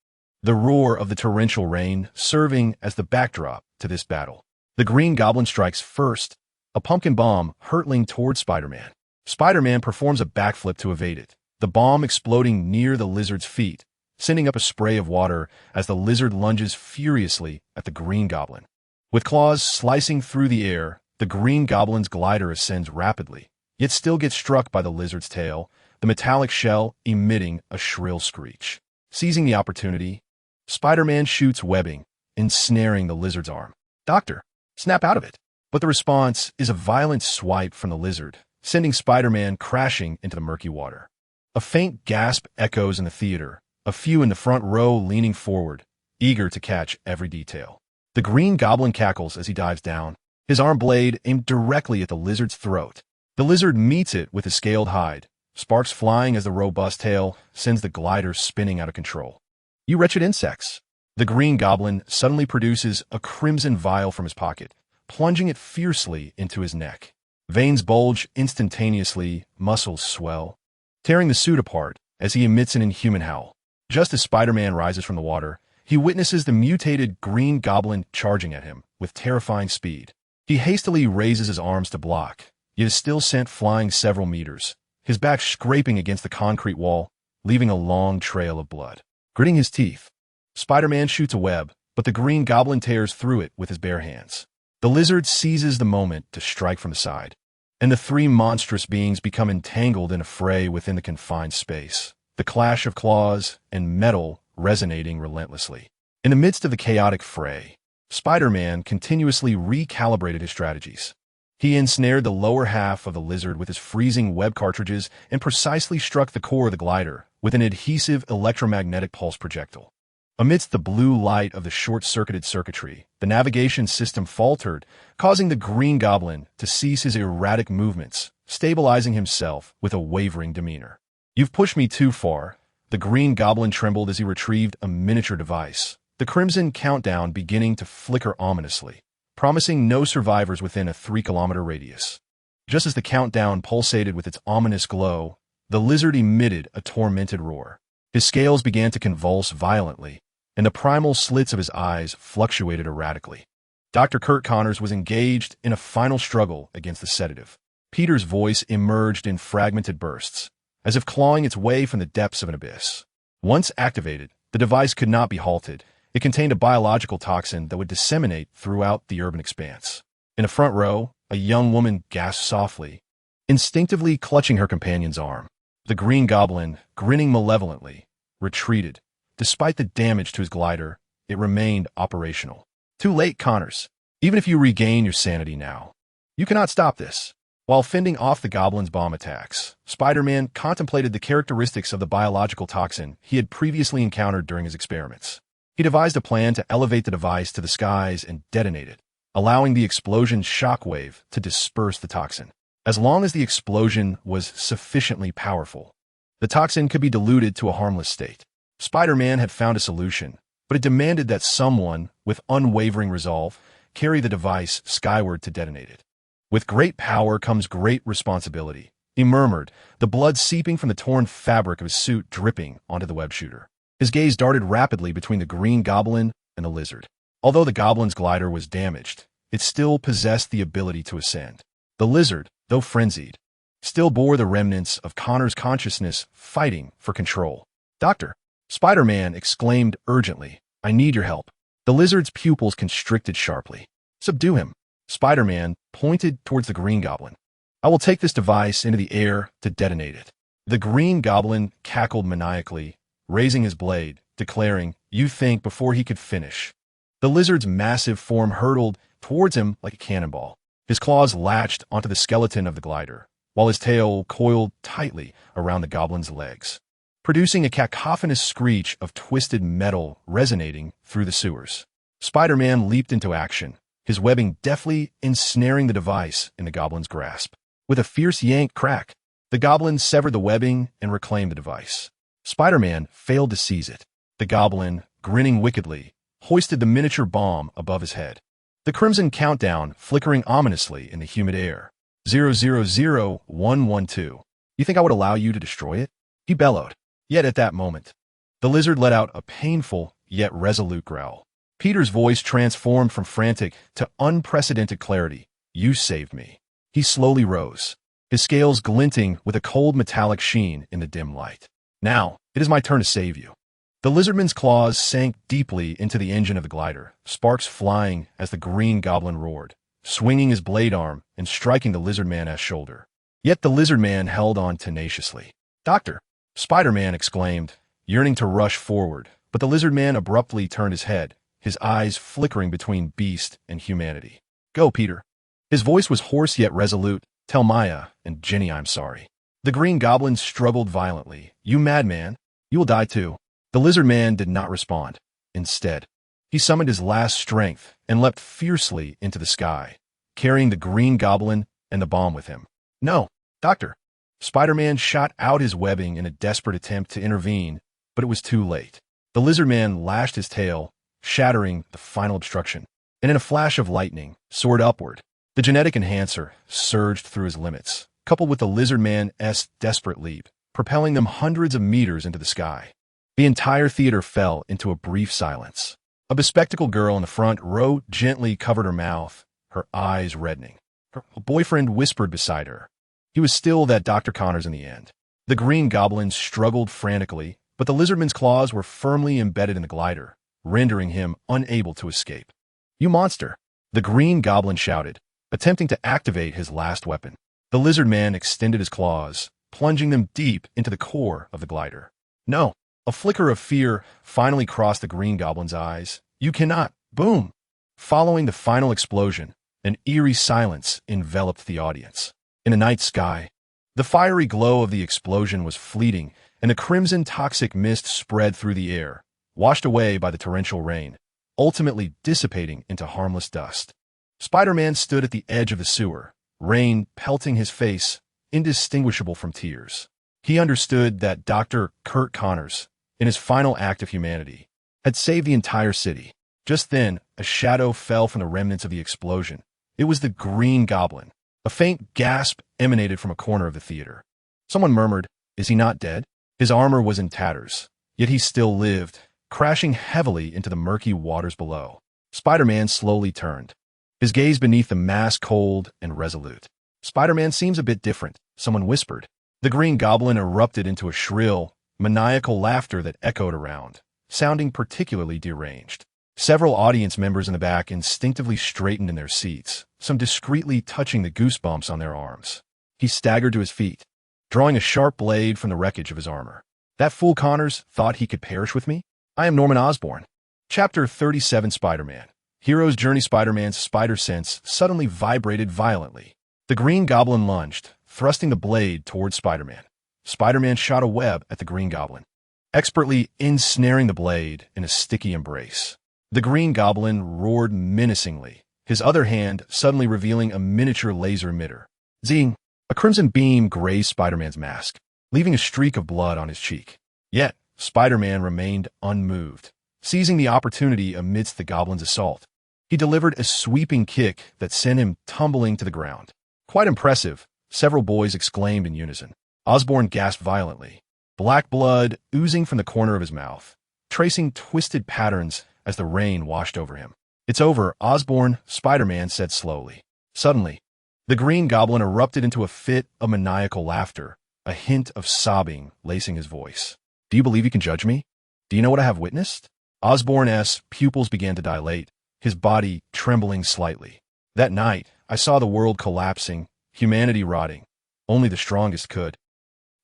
the roar of the torrential rain serving as the backdrop to this battle. The Green Goblin strikes first, a pumpkin bomb hurtling towards Spider-Man. Spider-Man performs a backflip to evade it, the bomb exploding near the lizard's feet, sending up a spray of water as the lizard lunges furiously at the Green Goblin. With claws slicing through the air, the Green Goblin's glider ascends rapidly, yet still gets struck by the lizard's tail, the metallic shell emitting a shrill screech. Seizing the opportunity, Spider-Man shoots webbing, ensnaring the lizard's arm. Doctor, snap out of it! But the response is a violent swipe from the lizard, sending Spider-Man crashing into the murky water. A faint gasp echoes in the theater, a few in the front row leaning forward, eager to catch every detail. The Green Goblin cackles as he dives down, his arm blade aimed directly at the lizard's throat. The lizard meets it with his scaled hide, sparks flying as the robust tail sends the glider spinning out of control. You wretched insects! The Green Goblin suddenly produces a crimson vial from his pocket, plunging it fiercely into his neck. Veins bulge instantaneously, muscles swell, tearing the suit apart as he emits an inhuman howl. Just as Spider-Man rises from the water, he witnesses the mutated Green Goblin charging at him with terrifying speed. He hastily raises his arms to block, yet is still sent flying several meters, his back scraping against the concrete wall, leaving a long trail of blood. Gritting his teeth, Spider-Man shoots a web, but the Green Goblin tears through it with his bare hands. The lizard seizes the moment to strike from the side, and the three monstrous beings become entangled in a fray within the confined space, the clash of claws and metal resonating relentlessly. In the midst of the chaotic fray, Spider-Man continuously recalibrated his strategies. He ensnared the lower half of the lizard with his freezing web cartridges and precisely struck the core of the glider with an adhesive electromagnetic pulse projectile. Amidst the blue light of the short-circuited circuitry, the navigation system faltered, causing the Green Goblin to cease his erratic movements, stabilizing himself with a wavering demeanor. You've pushed me too far. The Green Goblin trembled as he retrieved a miniature device, the crimson countdown beginning to flicker ominously, promising no survivors within a 3-kilometer radius. Just as the countdown pulsated with its ominous glow, the lizard emitted a tormented roar. His scales began to convulse violently, and the primal slits of his eyes fluctuated erratically. Dr. Kurt Connors was engaged in a final struggle against the sedative. Peter's voice emerged in fragmented bursts, as if clawing its way from the depths of an abyss. Once activated, the device could not be halted. It contained a biological toxin that would disseminate throughout the urban expanse. In the front row, a young woman gasped softly, instinctively clutching her companion's arm. The Green Goblin, grinning malevolently, retreated. Despite the damage to his glider, it remained operational. Too late, Connors. Even if you regain your sanity now, you cannot stop this. While fending off the Goblin's bomb attacks, Spider-Man contemplated the characteristics of the biological toxin he had previously encountered during his experiments. He devised a plan to elevate the device to the skies and detonate it, allowing the explosion's shockwave to disperse the toxin. As long as the explosion was sufficiently powerful, the toxin could be diluted to a harmless state. Spider-Man had found a solution, but it demanded that someone, with unwavering resolve, carry the device skyward to detonate it. With great power comes great responsibility, he murmured, the blood seeping from the torn fabric of his suit dripping onto the web shooter. His gaze darted rapidly between the Green Goblin and the lizard. Although the Goblin's glider was damaged, it still possessed the ability to ascend. The lizard, though frenzied, still bore the remnants of Connor's consciousness fighting for control. Doctor, Spider-Man exclaimed urgently, I need your help. The lizard's pupils constricted sharply. Subdue him. Spider-Man pointed towards the Green Goblin. I will take this device into the air to detonate it. The Green Goblin cackled maniacally, raising his blade, declaring, you think, before he could finish. The lizard's massive form hurtled, towards him like a cannonball. His claws latched onto the skeleton of the glider, while his tail coiled tightly around the goblin's legs, producing a cacophonous screech of twisted metal resonating through the sewers. Spider-Man leaped into action, his webbing deftly ensnaring the device in the goblin's grasp. With a fierce yank crack, the goblin severed the webbing and reclaimed the device. Spider-Man failed to seize it. The goblin, grinning wickedly, hoisted the miniature bomb above his head. The crimson countdown flickering ominously in the humid air. 000112. You think I would allow you to destroy it? He bellowed. Yet at that moment, the lizard let out a painful yet resolute growl. Peter's voice transformed from frantic to unprecedented clarity. You saved me. He slowly rose, his scales glinting with a cold metallic sheen in the dim light. Now, it is my turn to save you. The lizardman's claws sank deeply into the engine of the glider, sparks flying as the green goblin roared, swinging his blade arm and striking the lizardman's shoulder. Yet the lizardman held on tenaciously. Doctor! Spider-Man exclaimed, yearning to rush forward, but the lizardman abruptly turned his head, his eyes flickering between beast and humanity. Go, Peter. His voice was hoarse yet resolute. Tell Maya and Jenny I'm sorry. The green goblin struggled violently. You madman. You will die too. The lizard man did not respond. Instead, he summoned his last strength and leapt fiercely into the sky, carrying the green goblin and the bomb with him. No, Doctor. Spider-Man shot out his webbing in a desperate attempt to intervene, but it was too late. The lizard man lashed his tail, shattering the final obstruction, and in a flash of lightning, soared upward. The genetic enhancer surged through his limits, coupled with the lizard man's desperate leap, propelling them hundreds of meters into the sky. The entire theater fell into a brief silence. A bespectacled girl in the front row gently covered her mouth, her eyes reddening. Her boyfriend whispered beside her. He was still that Dr. Connors in the end. The green goblin struggled frantically, but the lizardman's claws were firmly embedded in the glider, rendering him unable to escape. You monster! The green goblin shouted, attempting to activate his last weapon. The lizard man extended his claws, plunging them deep into the core of the glider. No! A flicker of fear finally crossed the green goblin's eyes. You cannot! Boom! Following the final explosion, an eerie silence enveloped the audience. In the night sky, the fiery glow of the explosion was fleeting, and a crimson toxic mist spread through the air, washed away by the torrential rain, ultimately dissipating into harmless dust. Spider-Man stood at the edge of the sewer, rain pelting his face, indistinguishable from tears. He understood that Dr. Kurt Connors, in his final act of humanity, had saved the entire city. Just then, a shadow fell from the remnants of the explosion. It was the Green Goblin. A faint gasp emanated from a corner of the theater. Someone murmured, "Is he not dead?" His armor was in tatters, yet he still lived, crashing heavily into the murky waters below. Spider-Man slowly turned, his gaze beneath the mask cold and resolute. Spider-Man seems a bit different, someone whispered. The Green Goblin erupted into a shrill, maniacal laughter that echoed around, sounding particularly deranged. Several audience members in the back instinctively straightened in their seats, some discreetly touching the goosebumps on their arms. He staggered to his feet, drawing a sharp blade from the wreckage of his armor. That fool Connors thought he could perish with me? I am Norman Osborn. Chapter 37 Spider-Man. Hero's Journey. Spider-Man's spider sense suddenly vibrated violently. The Green Goblin lunged, thrusting the blade towards Spider-Man. Spider-Man shot a web at the Green Goblin, expertly ensnaring the blade in a sticky embrace. The Green Goblin roared menacingly, his other hand suddenly revealing a miniature laser emitter. Zing! A crimson beam grazed Spider-Man's mask, leaving a streak of blood on his cheek. Yet, Spider-Man remained unmoved, seizing the opportunity amidst the Goblin's assault. He delivered a sweeping kick that sent him tumbling to the ground. Quite impressive, several boys exclaimed in unison. Osborn gasped violently, black blood oozing from the corner of his mouth, tracing twisted patterns as the rain washed over him. It's over, Osborn, Spider-Man said slowly. Suddenly, the Green Goblin erupted into a fit of maniacal laughter, a hint of sobbing lacing his voice. Do you believe you can judge me? Do you know what I have witnessed? Osborn's pupils began to dilate, his body trembling slightly. That night, I saw the world collapsing, humanity rotting. Only the strongest could.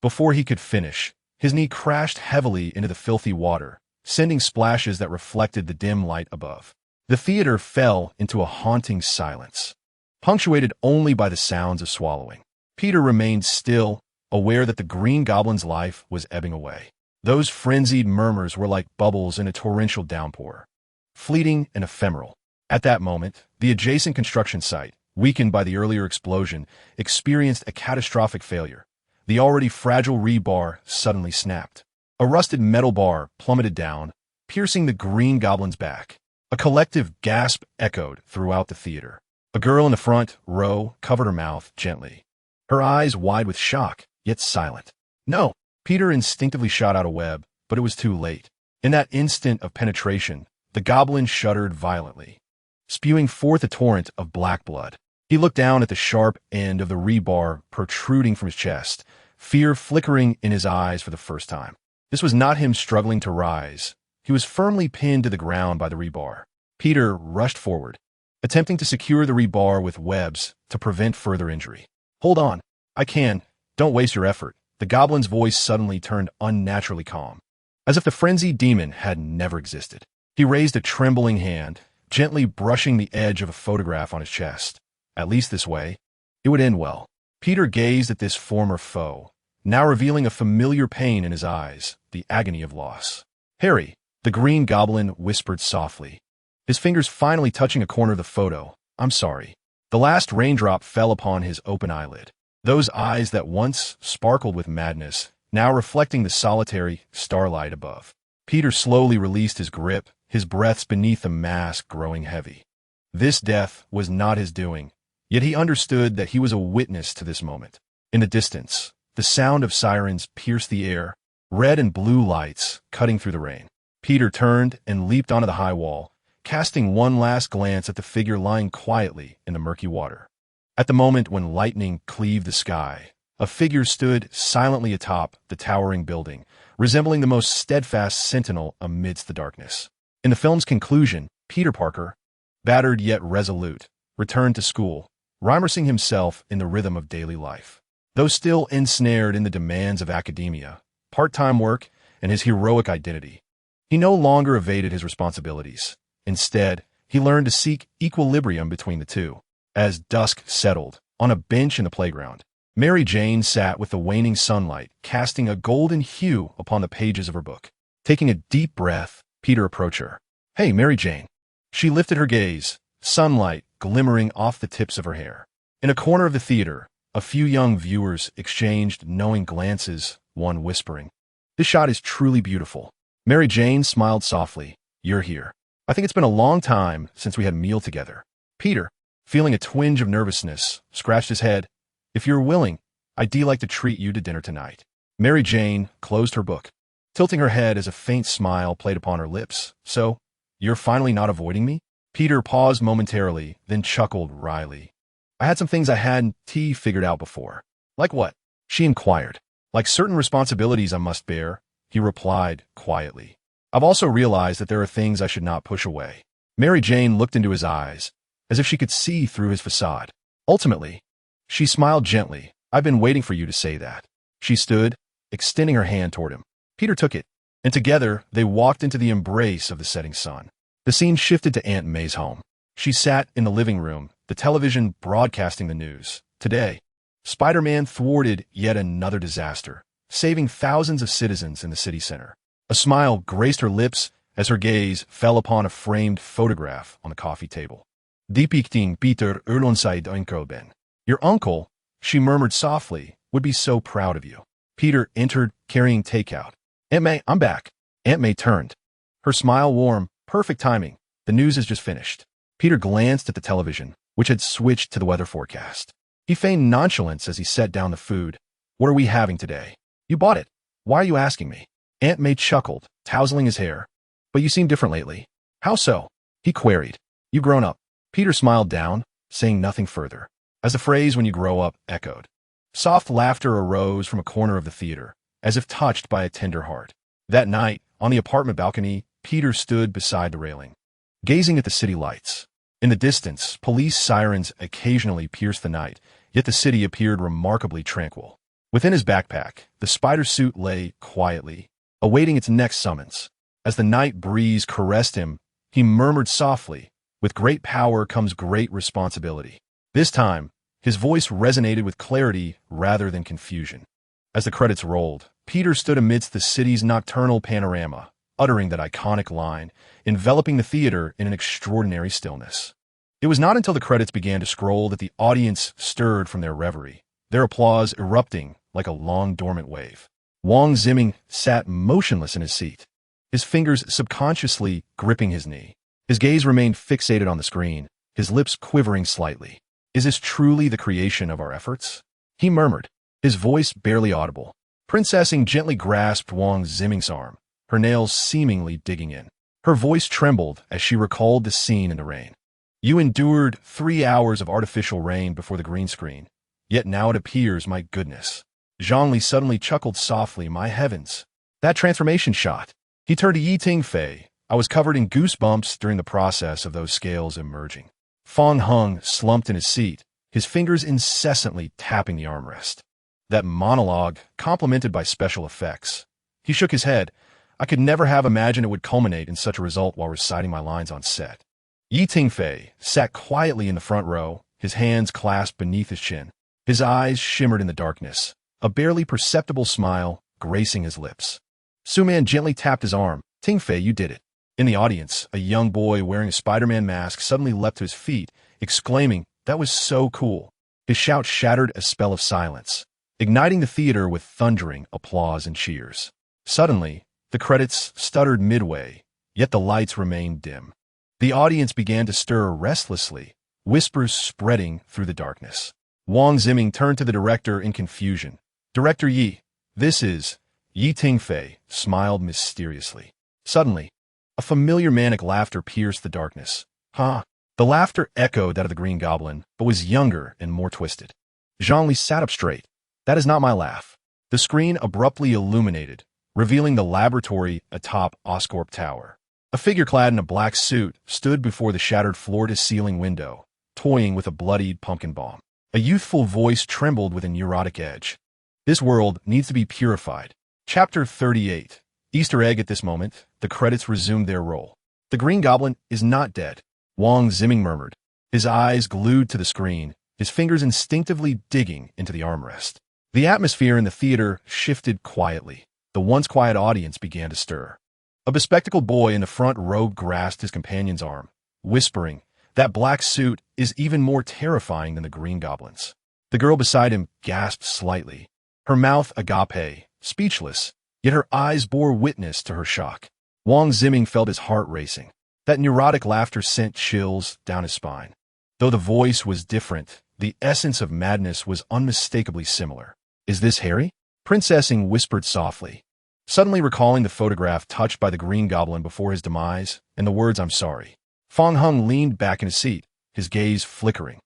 Before he could finish, his knee crashed heavily into the filthy water, sending splashes that reflected the dim light above. The theater fell into a haunting silence, punctuated only by the sounds of swallowing. Peter remained still, aware that the Green Goblin's life was ebbing away. Those frenzied murmurs were like bubbles in a torrential downpour, fleeting and ephemeral. At that moment, the adjacent construction site, weakened by the earlier explosion, experienced a catastrophic failure. The already fragile rebar suddenly snapped. A rusted metal bar plummeted down, piercing the Green Goblin's back. A collective gasp echoed throughout the theater. A girl in the front row covered her mouth gently, her eyes wide with shock, yet silent. No! Peter instinctively shot out a web, but it was too late. In that instant of penetration, the goblin shuddered violently, spewing forth a torrent of black blood. He looked down at the sharp end of the rebar protruding from his chest, fear flickering in his eyes for the first time. This was not him struggling to rise. He was firmly pinned to the ground by the rebar. Peter rushed forward, attempting to secure the rebar with webs to prevent further injury. Hold on. I can. Don't waste your effort. The goblin's voice suddenly turned unnaturally calm, as if the frenzied demon had never existed. He raised a trembling hand, gently brushing the edge of a photograph on his chest. At least this way, it would end well. Peter gazed at this former foe, now revealing a familiar pain in his eyes, the agony of loss. Harry, the Green Goblin whispered softly, his fingers finally touching a corner of the photo. I'm sorry. The last raindrop fell upon his open eyelid. Those eyes that once sparkled with madness, now reflecting the solitary starlight above. Peter slowly released his grip, his breaths beneath the mask growing heavy. This death was not his doing, yet he understood that he was a witness to this moment. In the distance, the sound of sirens pierced the air, red and blue lights cutting through the rain. Peter turned and leaped onto the high wall, casting one last glance at the figure lying quietly in the murky water. At the moment when lightning cleaved the sky, a figure stood silently atop the towering building, resembling the most steadfast sentinel amidst the darkness. In the film's conclusion, Peter Parker, battered yet resolute, returned to school, immersing himself in the rhythm of daily life. Though still ensnared in the demands of academia, part-time work, and his heroic identity, he no longer evaded his responsibilities. Instead, he learned to seek equilibrium between the two. As dusk settled, on a bench in the playground, Mary Jane sat with the waning sunlight casting a golden hue upon the pages of her book. Taking a deep breath, Peter approached her. Hey, Mary Jane. She lifted her gaze, sunlight glimmering off the tips of her hair. In a corner of the theater, a few young viewers exchanged knowing glances, one whispering, "This shot is truly beautiful." Mary Jane smiled softly. "You're here. I think it's been a long time since we had a meal together." Peter, feeling a twinge of nervousness, scratched his head. "If you're willing, I'd like to treat you to dinner tonight." Mary Jane closed her book, tilting her head as a faint smile played upon her lips. "So, you're finally not avoiding me?" Peter paused momentarily, then chuckled wryly. "I had some things I hadn't figured out before." "Like what?" she inquired. "Like certain responsibilities I must bear," he replied quietly. "I've also realized that there are things I should not push away." Mary Jane looked into his eyes, as if she could see through his facade. Ultimately, she smiled gently. "I've been waiting for you to say that." She stood, extending her hand toward him. Peter took it, and together they walked into the embrace of the setting sun. The scene shifted to Aunt May's home. She sat in the living room, the television broadcasting the news. Today, Spider-Man thwarted yet another disaster, saving thousands of citizens in the city center. A smile graced her lips as her gaze fell upon a framed photograph on the coffee table. "Depicting Peter Erlonside Unkelben. Your uncle," she murmured softly, "would be so proud of you." Peter entered, carrying takeout. "Aunt May, I'm back." Aunt May turned, her smile warm. "Perfect timing. The news has just finished." Peter glanced at the television, which had switched to the weather forecast. He feigned nonchalance as he set down the food. "What are we having today?" "You bought it. Why are you asking me?" Aunt May chuckled, tousling his hair. "But you seem different lately." "How so?" he queried. "You've grown up." Peter smiled down, saying nothing further, as the phrase "when you grow up" echoed. Soft laughter arose from a corner of the theater, as if touched by a tender heart. That night, on the apartment balcony, Peter stood beside the railing, gazing at the city lights. In the distance, police sirens occasionally pierced the night, yet the city appeared remarkably tranquil. Within his backpack, the spider suit lay quietly, awaiting its next summons. As the night breeze caressed him, he murmured softly, With great power comes great responsibility. This time, his voice resonated with clarity rather than confusion. As the credits rolled, Peter stood amidst the city's nocturnal panorama, uttering that iconic line, enveloping the theater in an extraordinary stillness. It was not until the credits began to scroll that the audience stirred from their reverie, their applause erupting like a long dormant wave. Wang Ziming sat motionless in his seat, his fingers subconsciously gripping his knee. His gaze remained fixated on the screen, his lips quivering slightly. Is this truly the creation of our efforts? He murmured, his voice barely audible. Princess Ing gently grasped Wang Ziming's arm, her nails seemingly digging in. Her voice trembled as she recalled the scene in the rain. You endured 3 hours of artificial rain before the green screen, yet now it appears, my goodness. Zhongli suddenly chuckled softly, my heavens. That transformation shot. He turned to Tingfei. I was covered in goosebumps during the process of those scales emerging. Fang Heng slumped in his seat, his fingers incessantly tapping the armrest. That monologue, complemented by special effects. He shook his head. I could never have imagined it would culminate in such a result while reciting my lines on set. Tingfei sat quietly in the front row, his hands clasped beneath his chin. His eyes shimmered in the darkness, a barely perceptible smile gracing his lips. Suman gently tapped his arm. Tingfei, you did it. In the audience, a young boy wearing a Spider-Man mask suddenly leapt to his feet, exclaiming, that was so cool. His shout shattered a spell of silence, igniting the theater with thundering applause and cheers. Suddenly, the credits stuttered midway, yet the lights remained dim. The audience began to stir restlessly, whispers spreading through the darkness. Wang Ziming turned to the director in confusion. Director Yi, this is... Tingfei smiled mysteriously. Suddenly, a familiar manic laughter pierced the darkness. Huh? The laughter echoed that of the Green Goblin, but was younger and more twisted. Zhongli sat up straight. That is not my laugh. The screen abruptly illuminated, revealing the laboratory atop Oscorp Tower. A figure clad in a black suit stood before the shattered floor-to-ceiling window, toying with a bloodied pumpkin bomb. A youthful voice trembled with a neurotic edge. This world needs to be purified. Chapter 38. Easter egg. At this moment, the credits resumed their roll. The Green Goblin is not dead, Wang Ziming murmured, his eyes glued to the screen, his fingers instinctively digging into the armrest. The atmosphere in the theater shifted quietly. The once quiet audience began to stir. A bespectacled boy in the front row grasped his companion's arm, whispering, that black suit is even more terrifying than the Green Goblin's. The girl beside him gasped slightly, her mouth agape, speechless, yet her eyes bore witness to her shock. Wang Ziming felt his heart racing. That neurotic laughter sent chills down his spine. Though the voice was different, the essence of madness was unmistakably similar. Is this Harry? Princess Ing whispered softly, suddenly recalling the photograph touched by the Green Goblin before his demise, and the words, I'm sorry. Fang Heng leaned back in his seat, his gaze flickering.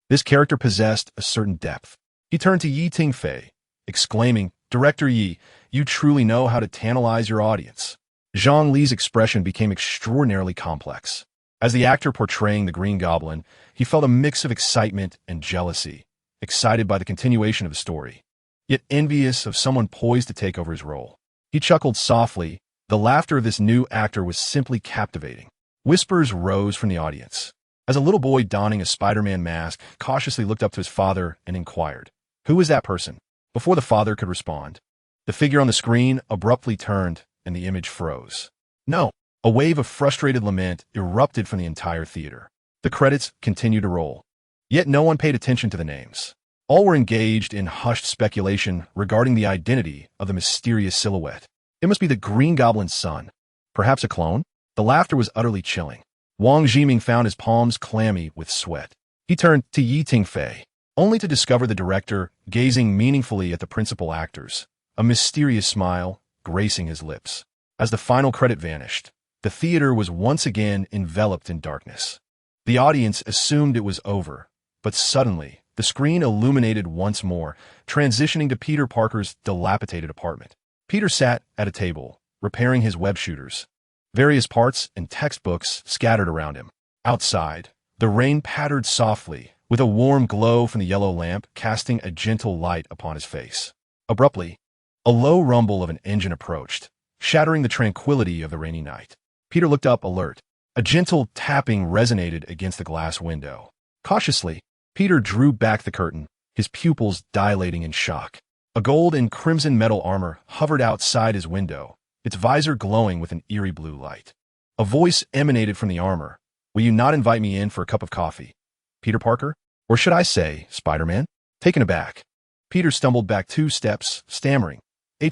This character possessed a certain depth. He turned to Tingfei, exclaiming, Director Yi, you truly know how to tantalize your audience. Zhang Li's expression became extraordinarily complex. As the actor portraying the Green Goblin, he felt a mix of excitement and jealousy, excited by the continuation of the story, yet envious of someone poised to take over his role. He chuckled softly. The laughter of this new actor was simply captivating. Whispers rose from the audience. As a little boy donning a Spider-Man mask cautiously looked up to his father and inquired, who is that person? Before the father could respond, the figure on the screen abruptly turned and the image froze. No! A wave of frustrated lament erupted from the entire theater. The credits continued to roll. Yet no one paid attention to the names. All were engaged in hushed speculation regarding the identity of the mysterious silhouette. It must be the Green Goblin's son. Perhaps a clone? The laughter was utterly chilling. Wang Ziming found his palms clammy with sweat. He turned to Tingfei, only to discover the director gazing meaningfully at the principal actors, a mysterious smile gracing his lips. As the final credit vanished, the theater was once again enveloped in darkness. The audience assumed it was over, but suddenly, the screen illuminated once more, transitioning to Peter Parker's dilapidated apartment. Peter sat at a table, repairing his web shooters. Various parts and textbooks scattered around him. Outside, the rain pattered softly, with a warm glow from the yellow lamp casting a gentle light upon his face. Abruptly, a low rumble of an engine approached, shattering the tranquility of the rainy night. Peter looked up, alert. A gentle tapping resonated against the glass window. Cautiously, Peter drew back the curtain, his pupils dilating in shock. A gold and crimson metal armor hovered outside his window, its visor glowing with an eerie blue light. A voice emanated from the armor. "Will you not invite me in for a cup of coffee, Peter Parker? Or should I say, Spider-Man?" Taken aback, Peter stumbled back 2 steps, stammering,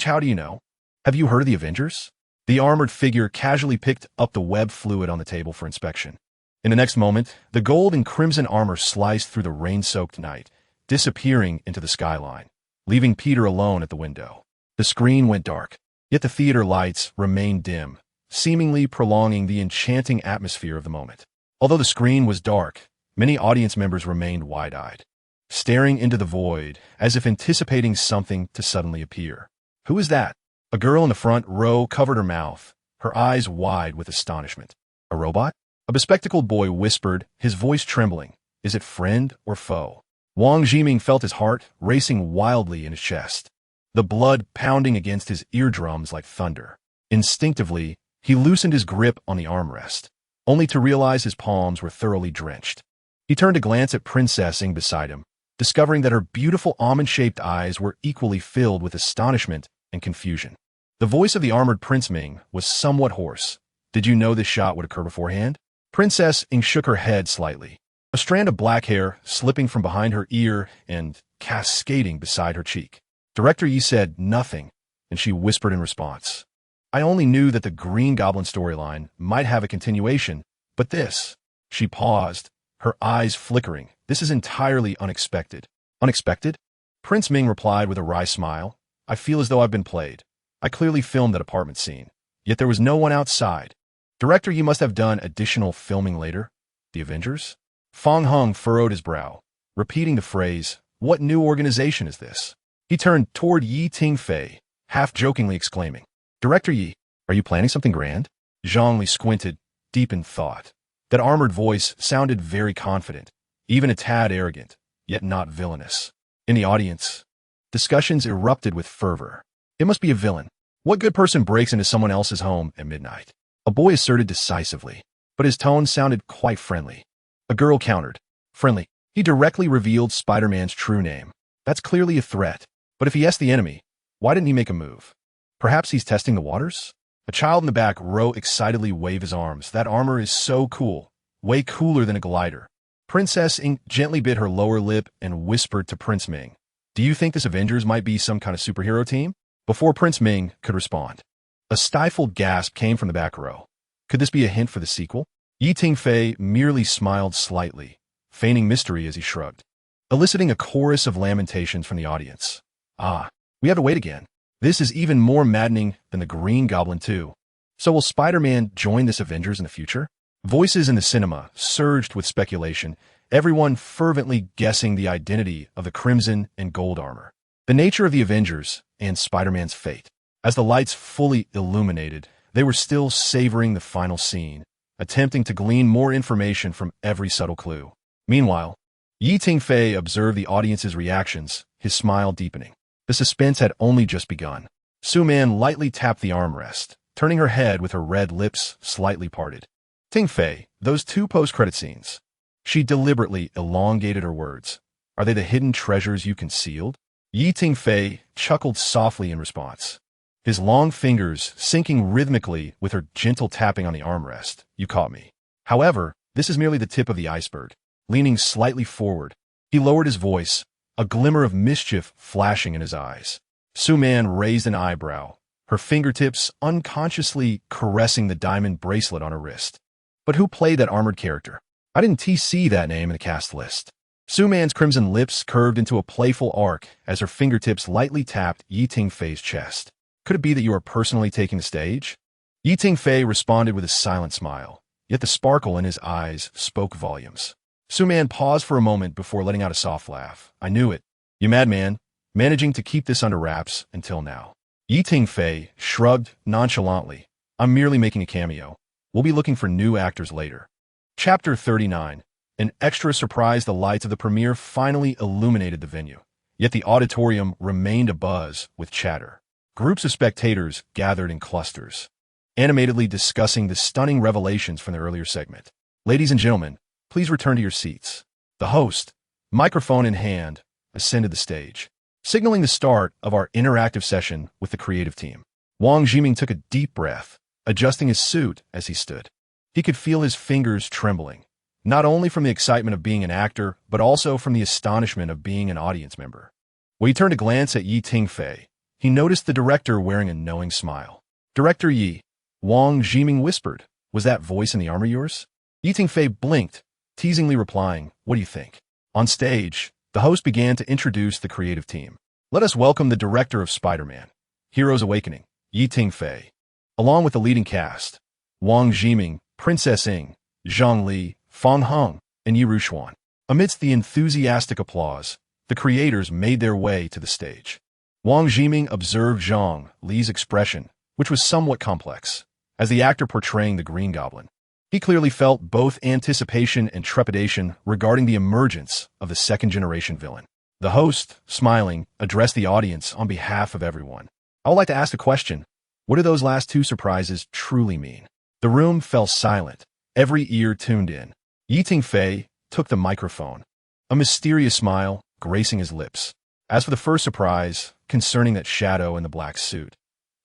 How do you know? Have you heard of the Avengers?" The armored figure casually picked up the web fluid on the table for inspection. In the next moment, the gold and crimson armor sliced through the rain-soaked night, disappearing into the skyline, leaving Peter alone at the window. The screen went dark, yet the theater lights remained dim, seemingly prolonging the enchanting atmosphere of the moment. Although the screen was dark, many audience members remained wide-eyed, staring into the void as if anticipating something to suddenly appear. "Who is that?" A girl in the front row covered her mouth, her eyes wide with astonishment. "A robot?" A bespectacled boy whispered, his voice trembling. "Is it friend or foe?" Wang Jiming felt his heart racing wildly in his chest, the blood pounding against his eardrums like thunder. Instinctively, he loosened his grip on the armrest, only to realize his palms were thoroughly drenched. He turned to glance at Princess Ing beside him, discovering that her beautiful almond-shaped eyes were equally filled with astonishment and confusion. The voice of the armored Prince Ming was somewhat hoarse. "Did you know this shot would occur beforehand?" Princess Ing shook her head slightly, a strand of black hair slipping from behind her ear and cascading beside her cheek. Director Yi said nothing, and she whispered in response, "I only knew that the Green Goblin storyline might have a continuation, but this..." She paused, her eyes flickering. "This is entirely unexpected." "Unexpected?" Prince Ming replied with a wry smile. "I feel as though I've been played. I clearly filmed that apartment scene, yet there was no one outside. Director, you must have done additional filming later. The Avengers?" Fang Hung furrowed his brow, repeating the phrase, "What new organization is this?" He turned toward Yi Tingfei, half-jokingly exclaiming, "Director Yi, are you planning something grand?" Zhongli squinted, deep in thought. That armored voice sounded very confident, even a tad arrogant, yet not villainous. In the audience, discussions erupted with fervor. "It must be a villain. What good person breaks into someone else's home at midnight?" A boy asserted decisively, but his tone sounded quite friendly. A girl countered, "Friendly." He directly revealed Spider-Man's true name. That's clearly a threat. But if he asked the enemy, why didn't he make a move? Perhaps he's testing the waters? A child in the back row excitedly waved his arms. "That armor is so cool. Way cooler than a glider." Princess Ing gently bit her lower lip and whispered to Prince Ming, "Do you think this Avengers might be some kind of superhero team?" Before Prince Ming could respond, a stifled gasp came from the back row. Could this be a hint for the sequel? Yi Tingfei merely smiled slightly, feigning mystery as he shrugged, eliciting a chorus of lamentations from the audience. "Ah, we have to wait again. This is even more maddening than the Green Goblin 2. So will Spider-Man join this Avengers in the future?" Voices in the cinema surged with speculation, everyone fervently guessing the identity of the crimson and gold armor, the nature of the Avengers, and Spider-Man's fate. As the lights fully illuminated, they were still savoring the final scene, attempting to glean more information from every subtle clue. Meanwhile, Yi Tingfei observed the audience's reactions, his smile deepening. The suspense had only just begun. Su Man lightly tapped the armrest, turning her head with her red lips slightly parted. "Tingfei, those 2 post-credit scenes." She deliberately elongated her words. "Are they the hidden treasures you concealed?" Yi Tingfei chuckled softly in response, his long fingers syncing rhythmically with her gentle tapping on the armrest. "You caught me. However, this is merely the tip of the iceberg." Leaning slightly forward, he lowered his voice, a glimmer of mischief flashing in his eyes. Su Man raised an eyebrow, her fingertips unconsciously caressing the diamond bracelet on her wrist. "But who played that armored character? I didn't see that name in the cast list." Su Man's crimson lips curved into a playful arc as her fingertips lightly tapped Yi Tingfei's chest. "Could it be that you are personally taking the stage?" Yi Tingfei responded with a silent smile, yet the sparkle in his eyes spoke volumes. Su Man paused for a moment before letting out a soft laugh. "I knew it. You madman, managing to keep this under wraps until now." Yi Tingfei shrugged nonchalantly. "I'm merely making a cameo. We'll be looking for new actors later." Chapter 39. An extra surprise. The lights of the premiere finally illuminated the venue, yet the auditorium remained abuzz with chatter. Groups of spectators gathered in clusters, animatedly discussing the stunning revelations from the earlier segment. Ladies and gentlemen, please return to your seats. The host, microphone in hand, ascended the stage, signaling the start of our interactive session with the creative team. Wang Jiming took a deep breath, adjusting his suit as he stood. He could feel his fingers trembling, not only from the excitement of being an actor, but also from the astonishment of being an audience member. When he turned to glance at Yi Tingfei, he noticed the director wearing a knowing smile. "Director Yi," Wang Jiming whispered, "was that voice in the armor yours?" Yi Tingfei blinked, teasingly replying, "What do you think?" On stage, the host began to introduce the creative team. "Let us welcome the director of Spider-Man, Heroes Awakening, Yi Tingfei, along with the leading cast, Wang Jiming, Princess Ing, Zhang Li, Fang Heng, and Yi Rushuan." Amidst the enthusiastic applause, the creators made their way to the stage. Wang Jiming observed Zhang Li's expression, which was somewhat complex, as the actor portraying the Green Goblin. He clearly felt both anticipation and trepidation regarding the emergence of the second-generation villain. The host, smiling, addressed the audience on behalf of everyone. "I would like to ask a question. What do those last two surprises truly mean?" The room fell silent, every ear tuned in. Yi Tingfei took the microphone, a mysterious smile gracing his lips. As for the first surprise, concerning that shadow in the black suit,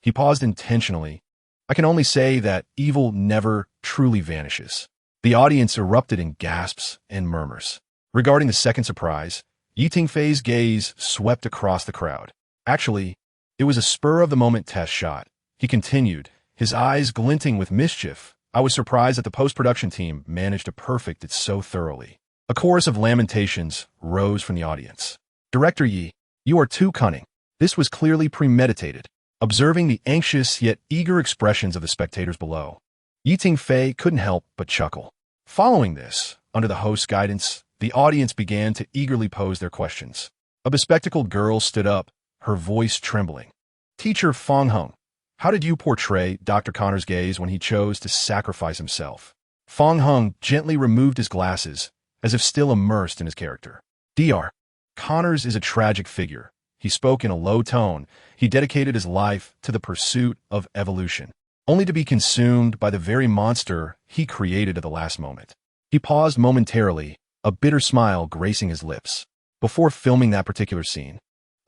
he paused intentionally. "I can only say that evil never truly vanishes." The audience erupted in gasps and murmurs. Regarding the second surprise, Yi Tingfei's gaze swept across the crowd. "Actually, it was a spur-of-the-moment test shot," he continued, his eyes glinting with mischief. "I was surprised that the post-production team managed to perfect it so thoroughly." A chorus of lamentations rose from the audience. "Director Yi, you are too cunning. This was clearly premeditated." Observing the anxious yet eager expressions of the spectators below, Yi Tingfei couldn't help but chuckle. Following this, under the host's guidance, the audience began to eagerly pose their questions. A bespectacled girl stood up, her voice trembling. "Teacher Fang Heng, how did you portray Dr. Connor's gaze when he chose to sacrifice himself?" Fang Heng gently removed his glasses, as if still immersed in his character. "Dr. Connors is a tragic figure," he spoke in a low tone. "He dedicated his life to the pursuit of evolution, only to be consumed by the very monster he created at the last moment." He paused momentarily, a bitter smile gracing his lips. "Before filming that particular scene,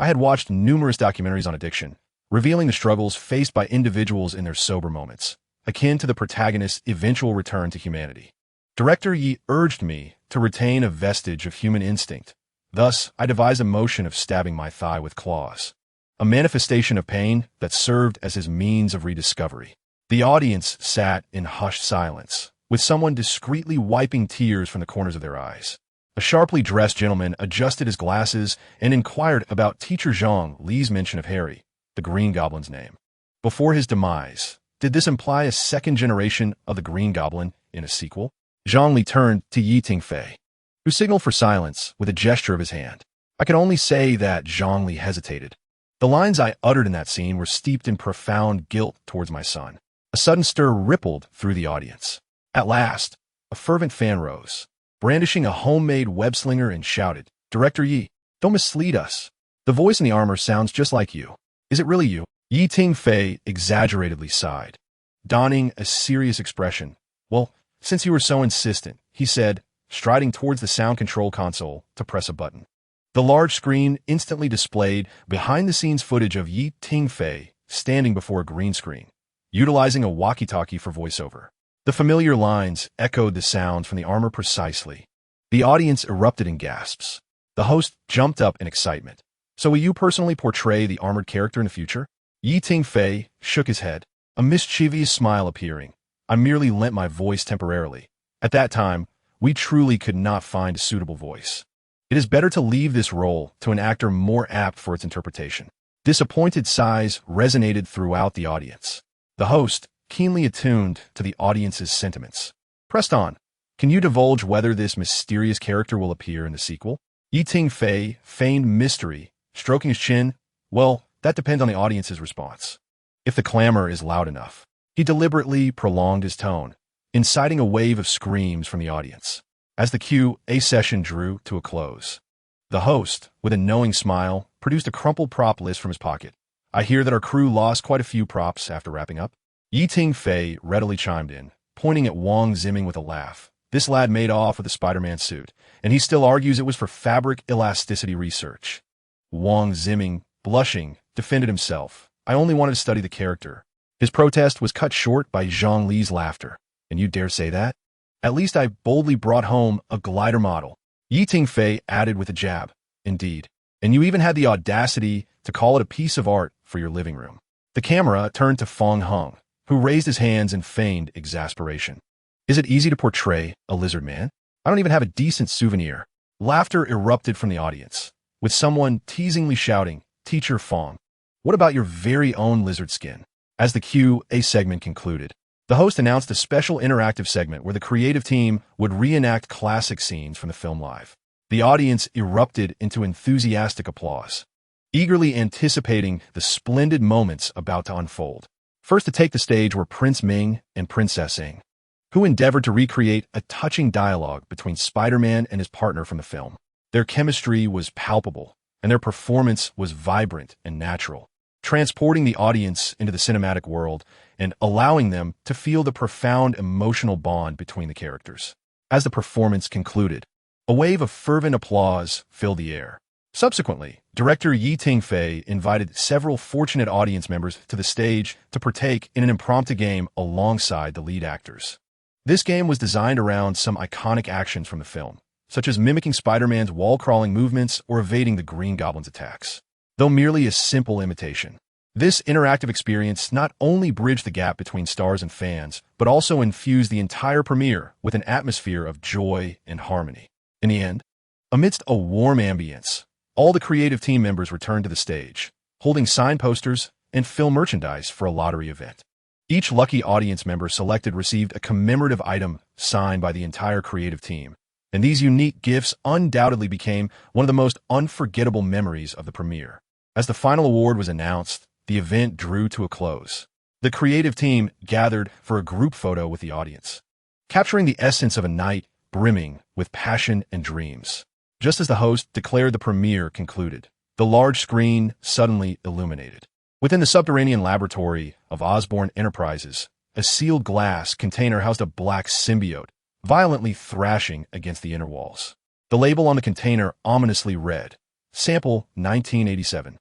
I had watched numerous documentaries on addiction, revealing the struggles faced by individuals in their sober moments, akin to the protagonist's eventual return to humanity. Director Yi urged me to retain a vestige of human instinct. Thus, I devised a motion of stabbing my thigh with claws, a manifestation of pain that served as his means of rediscovery." The audience sat in hushed silence, with someone discreetly wiping tears from the corners of their eyes. A sharply dressed gentleman adjusted his glasses and inquired about Teacher Zhang Li's mention of Harry, the Green Goblin's name. Before his demise, did this imply a second generation of the Green Goblin in a sequel? Zhang Li turned to Yi Tingfei, who signaled for silence with a gesture of his hand. I can only say that Zhang Li hesitated. The lines I uttered in that scene were steeped in profound guilt towards my son. A sudden stir rippled through the audience. At last, a fervent fan rose, brandishing a homemade web slinger, and shouted, "Director Yi, don't mislead us. The voice in the armor sounds just like you. Is it really you?" Yi Tingfei exaggeratedly sighed, donning a serious expression. "Well, since you were so insistent," he said, striding towards the sound control console to press a button. The large screen instantly displayed behind-the-scenes footage of Yi Tingfei standing before a green screen, utilizing a walkie-talkie for voiceover. The familiar lines echoed the sounds from the armor precisely. The audience erupted in gasps. The host jumped up in excitement. "So will you personally portray the armored character in the future?" Yi Tingfei shook his head, a mischievous smile appearing. "I merely lent my voice temporarily. At that time, we truly could not find a suitable voice. It is better to leave this role to an actor more apt for its interpretation." Disappointed sighs resonated throughout the audience. The host, keenly attuned to the audience's sentiments, pressed on. "Can you divulge whether this mysterious character will appear in the sequel?" Yi Tingfei feigned mystery, stroking his chin. "Well, that depends on the audience's response. If the clamor is loud enough." He deliberately prolonged his tone, inciting a wave of screams from the audience. As the Q&A session drew to a close, the host, with a knowing smile, produced a crumpled prop list from his pocket. "I hear that our crew lost quite a few props after wrapping up." Tingfei readily chimed in, pointing at Wang Ziming with a laugh. This lad made off with a Spider-Man suit, and he still argues it was for fabric elasticity research. Wang Ziming, blushing, defended himself. I only wanted to study the character. His protest was cut short by Zhang Li's laughter. And you dare say that? At least I boldly brought home a glider model. Tingfei added with a jab. Indeed. And you even had the audacity to call it a piece of art for your living room. The camera turned to Feng Heng, who raised his hands in feigned exasperation. Is it easy to portray a lizard man? I don't even have a decent souvenir. Laughter erupted from the audience, with someone teasingly shouting, Teacher Feng, what about your very own lizard skin? As the Q&A segment concluded, the host announced a special interactive segment where the creative team would reenact classic scenes from the film live. The audience erupted into enthusiastic applause, eagerly anticipating the splendid moments about to unfold. First to take the stage were Prince Ming and Princess Ing, who endeavored to recreate a touching dialogue between Spider-Man and his partner from the film. Their chemistry was palpable, and their performance was vibrant and natural, transporting the audience into the cinematic world and allowing them to feel the profound emotional bond between the characters. As the performance concluded, a wave of fervent applause filled the air. Subsequently, director Tingfei invited several fortunate audience members to the stage to partake in an impromptu game alongside the lead actors. This game was designed around some iconic actions from the film, such as mimicking Spider-Man's wall-crawling movements or evading the Green Goblin's attacks. Though merely a simple imitation, this interactive experience not only bridged the gap between stars and fans, but also infused the entire premiere with an atmosphere of joy and harmony. In the end, amidst a warm ambience, all the creative team members returned to the stage, holding signed posters and film merchandise for a lottery event. Each lucky audience member selected received a commemorative item signed by the entire creative team, and these unique gifts undoubtedly became one of the most unforgettable memories of the premiere. As the final award was announced, the event drew to a close. The creative team gathered for a group photo with the audience, capturing the essence of a night brimming with passion and dreams. Just as the host declared the premiere concluded, the large screen suddenly illuminated. Within the subterranean laboratory of Osborn Enterprises, a sealed glass container housed a black symbiote, violently thrashing against the inner walls. The label on the container ominously read, Sample 1987.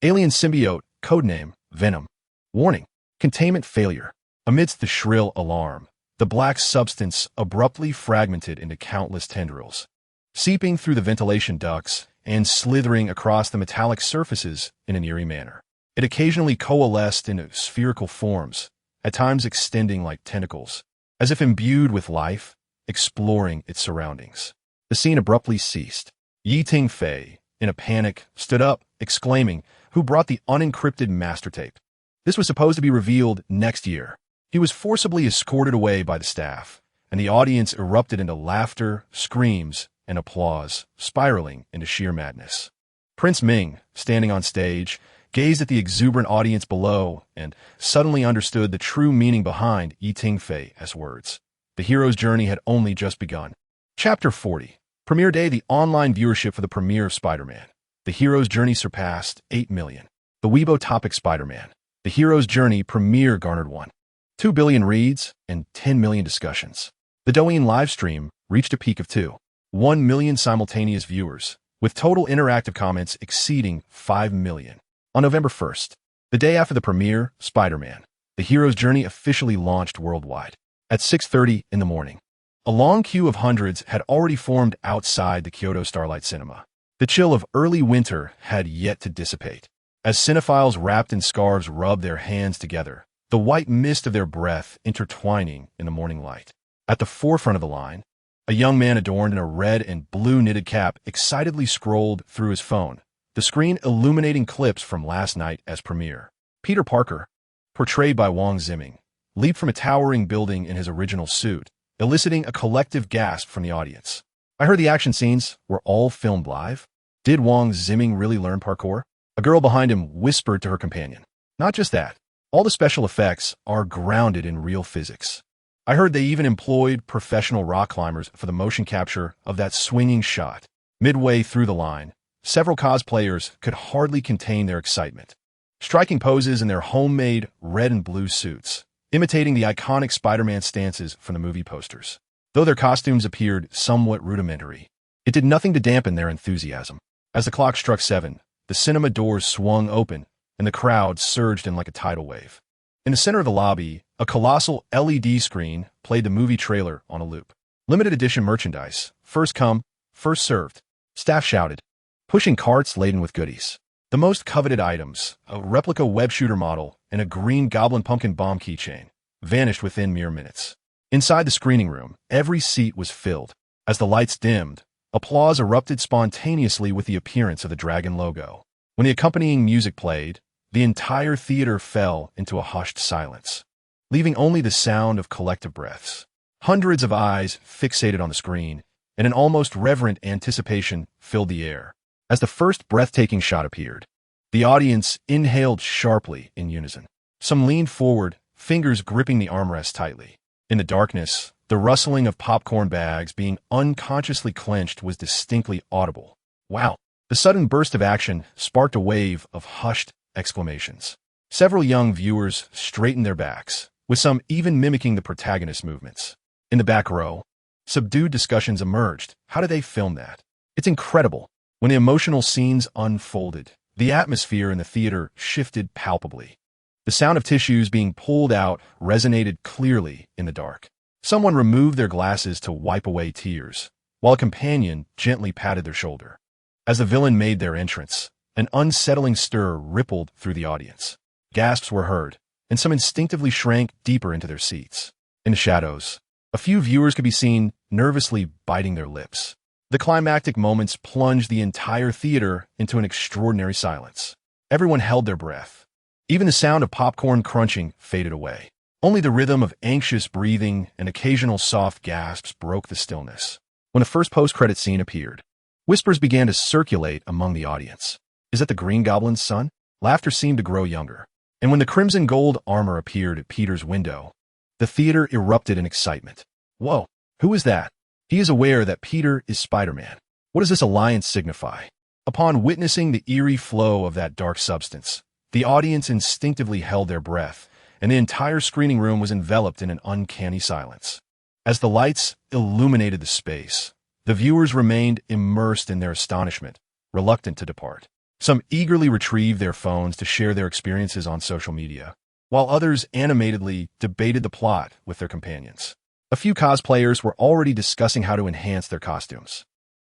Alien symbiote, codename Venom. Warning, containment failure. Amidst the shrill alarm, the black substance abruptly fragmented into countless tendrils, seeping through the ventilation ducts and slithering across the metallic surfaces in an eerie manner. It occasionally coalesced into spherical forms, at times extending like tentacles, as if imbued with life, exploring its surroundings. The scene abruptly ceased. Tingfei, in a panic, stood up, exclaiming, "Who brought the unencrypted master tape?" This was supposed to be revealed next year. He was forcibly escorted away by the staff, and the audience erupted into laughter, screams, and applause, spiraling into sheer madness. Prince Ming, standing on stage, gazed at the exuberant audience below and suddenly understood the true meaning behind Tingfei's words. The hero's journey had only just begun. Chapter 40. Premiere day, the online viewership for the premiere of Spider-Man. The hero's journey surpassed 8 million. The Weibo topic Spider-Man. The hero's journey premiere garnered 1.2 billion reads and 10 million discussions. The Douyin livestream reached a peak of 2.1 million simultaneous viewers, with total interactive comments exceeding 5 million. On November 1st, the day after the premiere, Spider-Man, The Hero's Journey officially launched worldwide. At 6:30 in the morning, a long queue of hundreds had already formed outside the Kyoto Starlight Cinema. The chill of early winter had yet to dissipate. As cinephiles wrapped in scarves rubbed their hands together, the white mist of their breath intertwining in the morning light. At the forefront of the line, a young man adorned in a red and blue knitted cap excitedly scrolled through his phone, the screen illuminating clips from last night as premiere. Peter Parker, portrayed by Wang Ziming, leaped from a towering building in his original suit, eliciting a collective gasp from the audience. I heard the action scenes were all filmed live. Did Wang Ziming really learn parkour? A girl behind him whispered to her companion. Not just that, all the special effects are grounded in real physics. I heard they even employed professional rock climbers for the motion capture of that swinging shot. Midway through the line, several cosplayers could hardly contain their excitement, striking poses in their homemade red and blue suits, imitating the iconic Spider-Man stances from the movie posters. Though their costumes appeared somewhat rudimentary, it did nothing to dampen their enthusiasm. As the clock struck 7, the cinema doors swung open, and the crowd surged in like a tidal wave. In the center of the lobby, a colossal LED screen played the movie trailer on a loop. Limited edition merchandise, first come, first served. Staff shouted, pushing carts laden with goodies. The most coveted items, a replica web shooter model and a green Goblin Pumpkin bomb keychain, vanished within mere minutes. Inside the screening room, every seat was filled. As the lights dimmed, applause erupted spontaneously with the appearance of the dragon logo. When the accompanying music played, the entire theater fell into a hushed silence, leaving only the sound of collective breaths. Hundreds of eyes fixated on the screen, and an almost reverent anticipation filled the air. As the first breathtaking shot appeared, the audience inhaled sharply in unison. Some leaned forward, fingers gripping the armrest tightly. In the darkness, the rustling of popcorn bags being unconsciously clenched was distinctly audible. Wow! The sudden burst of action sparked a wave of hushed exclamations. Several young viewers straightened their backs, with some even mimicking the protagonist's movements. In the back row, subdued discussions emerged. How did they film that? It's incredible. When the emotional scenes unfolded, the atmosphere in the theater shifted palpably. The sound of tissues being pulled out resonated clearly in the dark. Someone removed their glasses to wipe away tears, while a companion gently patted their shoulder. As the villain made their entrance, an unsettling stir rippled through the audience. Gasps were heard, and some instinctively shrank deeper into their seats. In the shadows, a few viewers could be seen nervously biting their lips. The climactic moments plunged the entire theater into an extraordinary silence. Everyone held their breath. Even the sound of popcorn crunching faded away. Only the rhythm of anxious breathing and occasional soft gasps broke the stillness. When the first post-credit scene appeared, whispers began to circulate among the audience. Is that the Green Goblin's son? Laughter seemed to grow younger. And when the crimson gold armor appeared at Peter's window, the theater erupted in excitement. Whoa, who is that? He is aware that Peter is Spider-Man. What does this alliance signify? Upon witnessing the eerie flow of that dark substance, the audience instinctively held their breath, and the entire screening room was enveloped in an uncanny silence. As the lights illuminated the space, the viewers remained immersed in their astonishment, reluctant to depart. Some eagerly retrieved their phones to share their experiences on social media, while others animatedly debated the plot with their companions. A few cosplayers were already discussing how to enhance their costumes.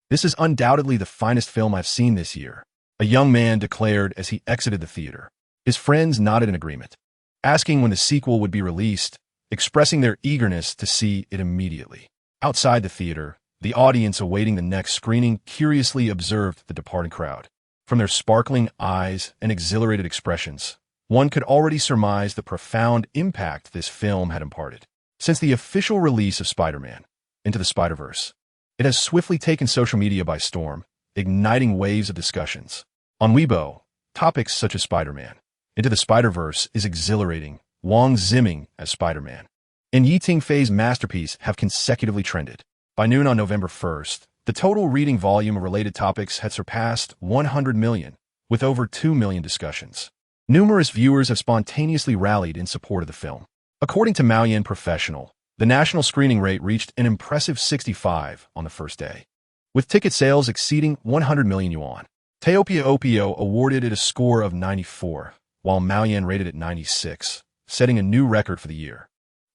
This is undoubtedly the finest film I've seen this year, a young man declared as he exited the theater. His friends nodded in agreement, asking when the sequel would be released, expressing their eagerness to see it immediately. Outside the theater, the audience awaiting the next screening curiously observed the departing crowd. From their sparkling eyes and exhilarated expressions, one could already surmise the profound impact this film had imparted. Since the official release of Spider-Man Into the Spider-Verse, it has swiftly taken social media by storm, igniting waves of discussions. On Weibo, topics such as Spider-Man Into the Spider-Verse is exhilarating, Wang Zimming as Spider-Man, and Tingfei's masterpiece have consecutively trended. By noon on November 1st, the total reading volume of related topics had surpassed 100 million, with over 2 million discussions. Numerous viewers have spontaneously rallied in support of the film. According to Maoyan Professional, the national screening rate reached an impressive 65 on the first day, with ticket sales exceeding 100 million yuan. Teopio awarded it a score of 94, while Maoyan rated it 96, setting a new record for the year.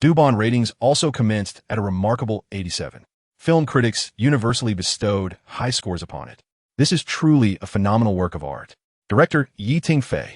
Dubon ratings also commenced at a remarkable 87. Film critics universally bestowed high scores upon it. This is truly a phenomenal work of art. Director Tingfei,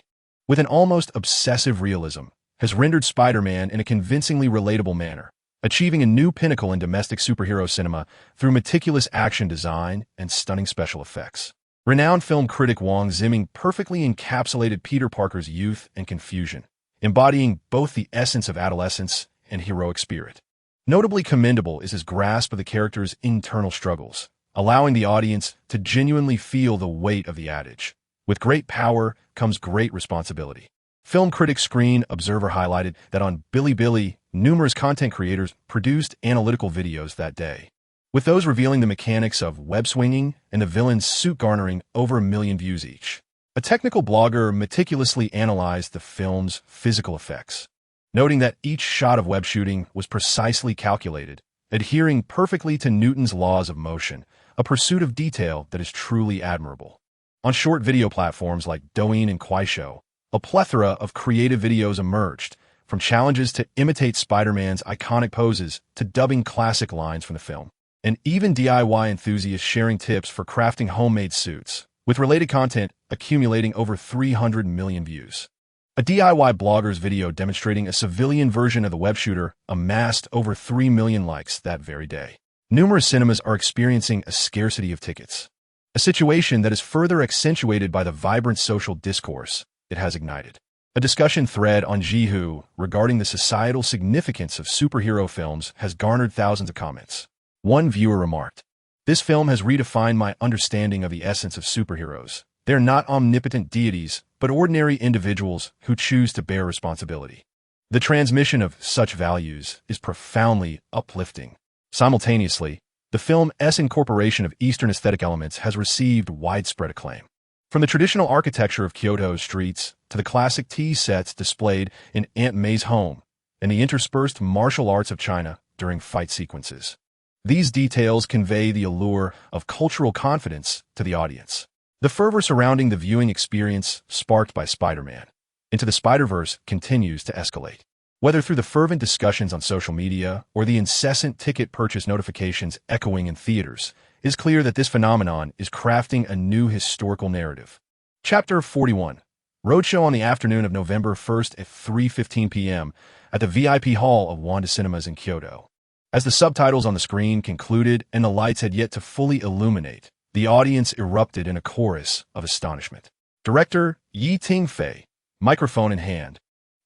with an almost obsessive realism, has rendered Spider-Man in a convincingly relatable manner, achieving a new pinnacle in domestic superhero cinema through meticulous action design and stunning special effects. Renowned film critic Wang Zimming perfectly encapsulated Peter Parker's youth and confusion, embodying both the essence of adolescence and heroic spirit. Notably commendable is his grasp of the character's internal struggles, allowing the audience to genuinely feel the weight of the adage, with great power comes great responsibility. Film critic Screen Observer highlighted that on Bilibili, numerous content creators produced analytical videos that day, with those revealing the mechanics of web swinging and the villain's suit garnering over 1 million views each. A technical blogger meticulously analyzed the film's physical effects, noting that each shot of web shooting was precisely calculated, adhering perfectly to Newton's laws of motion, a pursuit of detail that is truly admirable. On short video platforms like Douyin and Kuaishou, a plethora of creative videos emerged, from challenges to imitate Spider-Man's iconic poses to dubbing classic lines from the film, and even DIY enthusiasts sharing tips for crafting homemade suits, with related content accumulating over 300 million views. A DIY blogger's video demonstrating a civilian version of the web shooter amassed over 3 million likes that very day. Numerous cinemas are experiencing a scarcity of tickets, a situation that is further accentuated by the vibrant social discourse it has ignited. A discussion thread on Jihu regarding the societal significance of superhero films has garnered thousands of comments. One viewer remarked, "This film has redefined my understanding of the essence of superheroes. They're not omnipotent deities, but ordinary individuals who choose to bear responsibility." The transmission of such values is profoundly uplifting. Simultaneously, the film's incorporation of Eastern aesthetic elements has received widespread acclaim. From the traditional architecture of Kyoto's streets to the classic tea sets displayed in Aunt May's home and the interspersed martial arts of China during fight sequences. These details convey the allure of cultural confidence to the audience. The fervor surrounding the viewing experience sparked by Spider-Man Into the Spider-Verse continues to escalate. Whether through the fervent discussions on social media or the incessant ticket purchase notifications echoing in theaters, it is clear that this phenomenon is crafting a new historical narrative. Chapter 41. Roadshow on the afternoon of November 1st at 3:15 p.m. at the VIP hall of Wanda Cinemas in Kyoto. As the subtitles on the screen concluded and the lights had yet to fully illuminate, the audience erupted in a chorus of astonishment. Director Tingfei, microphone in hand,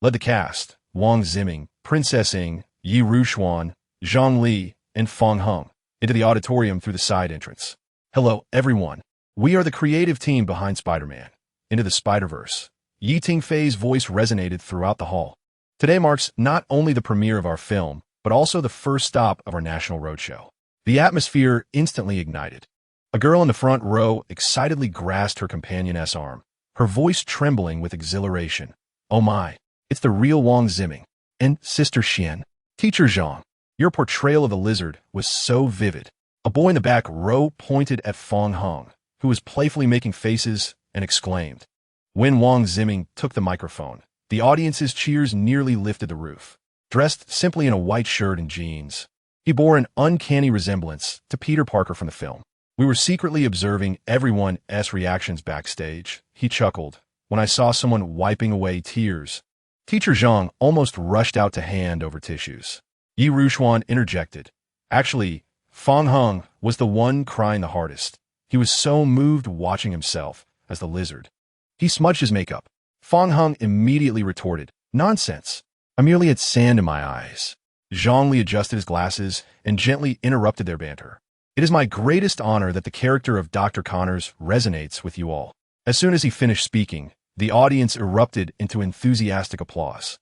led the cast, Wang Ziming, Princess Ing, Yi Ruxuan, Zhang Li, and Feng Heng, into the auditorium through the side entrance. "Hello, everyone. We are the creative team behind Spider-Man Into the Spider-Verse." Yi Tingfei's voice resonated throughout the hall. "Today marks not only the premiere of our film, but also the first stop of our national roadshow." The atmosphere instantly ignited. A girl in the front row excitedly grasped her companion's arm, her voice trembling with exhilaration. "Oh my, it's the real Wang Ziming. And Sister Xian, Teacher Zhang, your portrayal of the lizard was so vivid." A boy in the back row pointed at Feng Heng, who was playfully making faces, and exclaimed. When Wang Ziming took the microphone, the audience's cheers nearly lifted the roof. Dressed simply in a white shirt and jeans, he bore an uncanny resemblance to Peter Parker from the film. "We were secretly observing everyone's reactions backstage," he chuckled, "when I saw someone wiping away tears." Teacher Zhang almost rushed out to hand over tissues. Yi Ruxuan interjected. Actually, Feng Heng was the one crying the hardest. He was so moved watching himself as the lizard. He smudged his makeup. Feng Heng immediately retorted, "Nonsense. I merely had sand in my eyes." Zhang Li adjusted his glasses and gently interrupted their banter. "It is my greatest honor that the character of Dr. Connors resonates with you all." As soon as he finished speaking, the audience erupted into enthusiastic applause.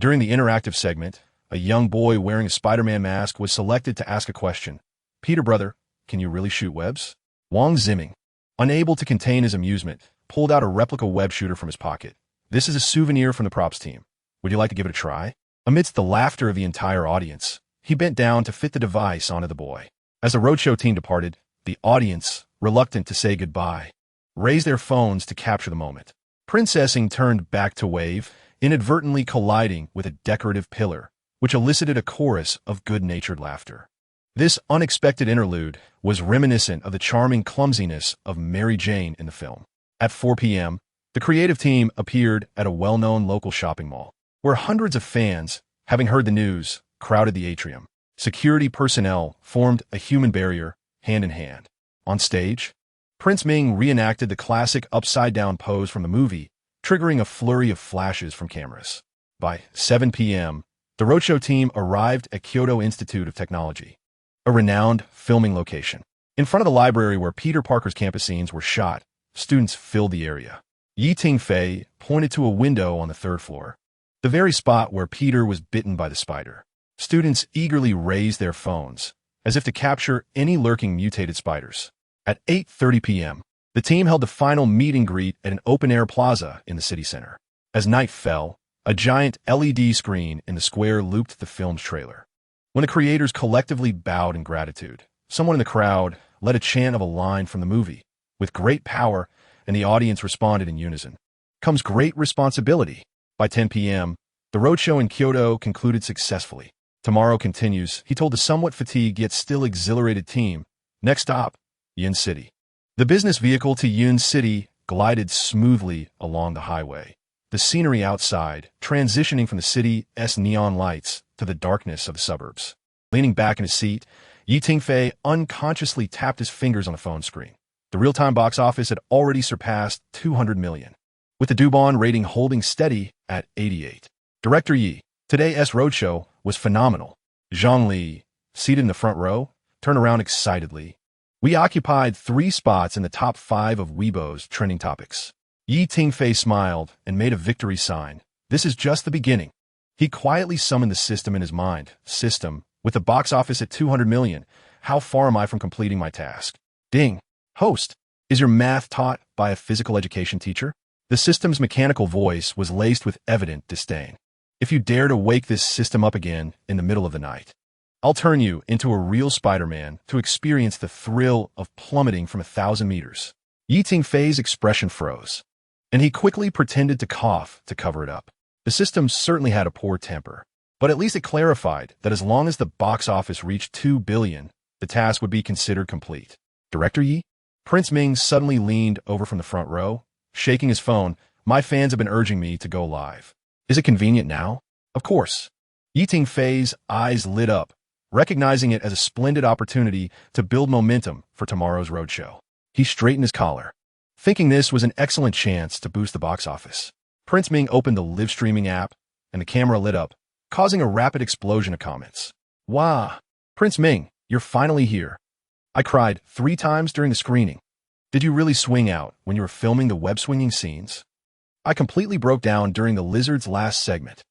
During the interactive segment, a young boy wearing a Spider-Man mask was selected to ask a question. "Peter, brother, can you really shoot webs?" Wang Ziming, unable to contain his amusement, pulled out a replica web shooter from his pocket. "This is a souvenir from the props team. Would you like to give it a try?" Amidst the laughter of the entire audience, he bent down to fit the device onto the boy. As the roadshow team departed, the audience, reluctant to say goodbye, raised their phones to capture the moment. Princess Ing turned back to wave, inadvertently colliding with a decorative pillar, which elicited a chorus of good-natured laughter. This unexpected interlude was reminiscent of the charming clumsiness of Mary Jane in the film. At 4 p.m., the creative team appeared at a well-known local shopping mall, where hundreds of fans, having heard the news, crowded the atrium. Security personnel formed a human barrier, hand in hand. On stage, Prince Ming reenacted the classic upside-down pose from the movie, triggering a flurry of flashes from cameras. By 7 p.m., the roadshow team arrived at Kyoto Institute of Technology, a renowned filming location. In front of the library where Peter Parker's campus scenes were shot, students filled the area. Yi Tingfei pointed to a window on the third floor, the very spot where Peter was bitten by the spider. Students eagerly raised their phones, as if to capture any lurking mutated spiders. At 8:30 p.m., the team held the final meet and greet at an open-air plaza in the city center. As night fell, A giant LED screen in the square looped the film's trailer. When the creators collectively bowed in gratitude, someone in the crowd led a chant of a line from the movie. With great power, and the audience responded in unison, comes great responsibility. By 10 p.m., the roadshow in Kyoto concluded successfully. Tomorrow continues, he told the somewhat fatigued yet still exhilarated team. Next stop, Yun City. The business vehicle to Yun City glided smoothly along the highway. The scenery outside, transitioning from the city's neon lights to the darkness of the suburbs. Leaning back in his seat, Tingfei unconsciously tapped his fingers on the phone screen. The real-time box office had already surpassed 200 million, with the Dubon rating holding steady at 88. Director Yi, today's roadshow was phenomenal. Zhang Li, seated in the front row, turned around excitedly. We occupied 3 spots in the top 5 of Weibo's trending topics. Tingfei smiled and made a victory sign. This is just the beginning. He quietly summoned the system in his mind. System, with the box office at 200 million, how far am I from completing my task? Ding. Host, is your math taught by a physical education teacher? The system's mechanical voice was laced with evident disdain. If you dare to wake this system up again in the middle of the night, I'll turn you into a real Spider-Man to experience the thrill of plummeting from 1,000 meters. Tingfei's expression froze, and he quickly pretended to cough to cover it up. The system certainly had a poor temper, but at least it clarified that as long as the box office reached 2 billion, the task would be considered complete. Director Yi? Prince Ming suddenly leaned over from the front row, shaking his phone. My fans have been urging me to go live. Is it convenient now? Of course. Tingfei's eyes lit up, recognizing it as a splendid opportunity to build momentum for tomorrow's roadshow. He straightened his collar, thinking this was an excellent chance to boost the box office. Prince Ming opened the live streaming app, and the camera lit up, causing a rapid explosion of comments. Wow, Prince Ming, you're finally here. I cried 3 times during the screening. Did you really swing out when you were filming the web-swinging scenes? I completely broke down during the lizard's last segment.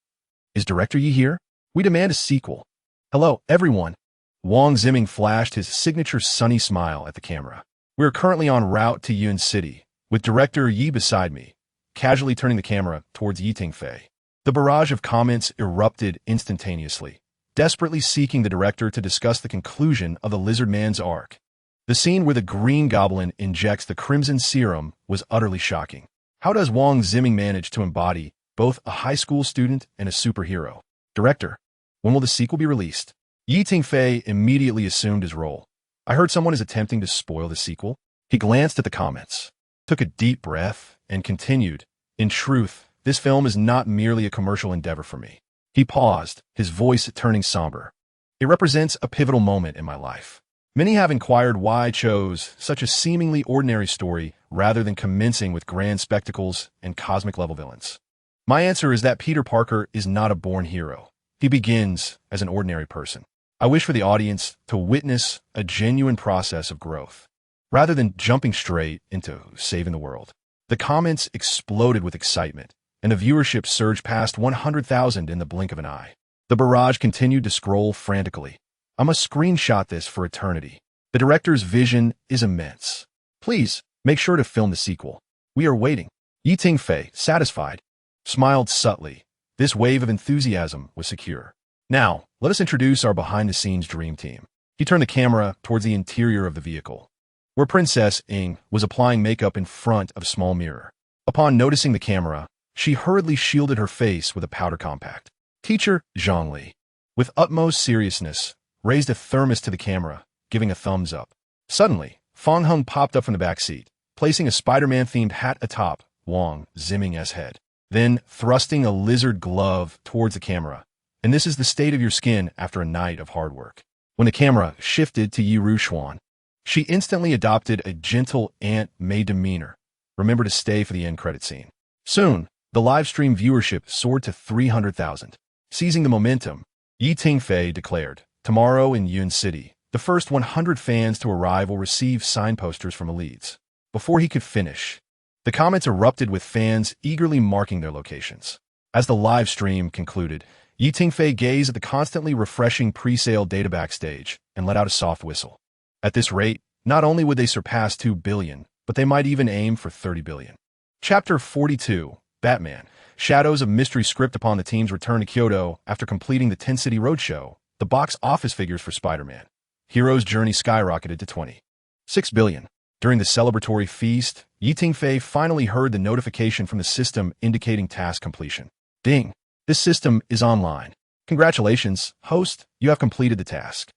Is Director Yi here? We demand a sequel. Hello, everyone. Wang Ziming flashed his signature sunny smile at the camera. We are currently en route to Yun City, with Director Yi beside me, casually turning the camera towards Tingfei. The barrage of comments erupted instantaneously, desperately seeking the director to discuss the conclusion of the Lizard Man's arc. The scene where the Green Goblin injects the Crimson Serum was utterly shocking. How does Wang Ziming manage to embody both a high school student and a superhero? Director, when will the sequel be released? Tingfei immediately assumed his role. I heard someone is attempting to spoil the sequel. He glanced at the comments, took a deep breath, and continued. In truth, this film is not merely a commercial endeavor for me. He paused, his voice turning somber. It represents a pivotal moment in my life. Many have inquired why I chose such a seemingly ordinary story rather than commencing with grand spectacles and cosmic-level villains. My answer is that Peter Parker is not a born hero. He begins as an ordinary person. I wish for the audience to witness a genuine process of growth, rather than jumping straight into saving the world. The comments exploded with excitement, and the viewership surged past 100,000 in the blink of an eye. The barrage continued to scroll frantically. I must screenshot this for eternity. The director's vision is immense. Please, make sure to film the sequel. We are waiting. Tingfei, satisfied, smiled subtly. This wave of enthusiasm was secure. Now, let us introduce our behind-the-scenes dream team. He turned the camera towards the interior of the vehicle, where Princess Ing was applying makeup in front of a small mirror. Upon noticing the camera, she hurriedly shielded her face with a powder compact. Teacher Zhang Li, with utmost seriousness, raised a thermos to the camera, giving a thumbs up. Suddenly, Fang Heng popped up from the back seat, placing a Spider-Man-themed hat atop Wang Ziming's head, then thrusting a lizard glove towards the camera. And this is the state of your skin after a night of hard work. When the camera shifted to Yi Ruxuan, she instantly adopted a gentle Aunt May demeanor. Remember to stay for the end credit scene. Soon, the live stream viewership soared to 300,000. Seizing the momentum, Tingfei declared, tomorrow in Yun City, the first 100 fans to arrive will receive sign posters from the leads. Before he could finish, the comments erupted with fans eagerly marking their locations. As the live stream concluded, Tingfei gazed at the constantly refreshing pre-sale data backstage and let out a soft whistle. At this rate, not only would they surpass 2 billion, but they might even aim for 30 billion. Chapter 42. Batman. Shadows of mystery script upon the team's return to Kyoto after completing the 10-city roadshow. The box office figures for Spider-Man. Hero's journey skyrocketed to $26 billion. During the celebratory feast, Tingfei finally heard the notification from the system indicating task completion. Ding! This system is online. Congratulations, host, you have completed the task.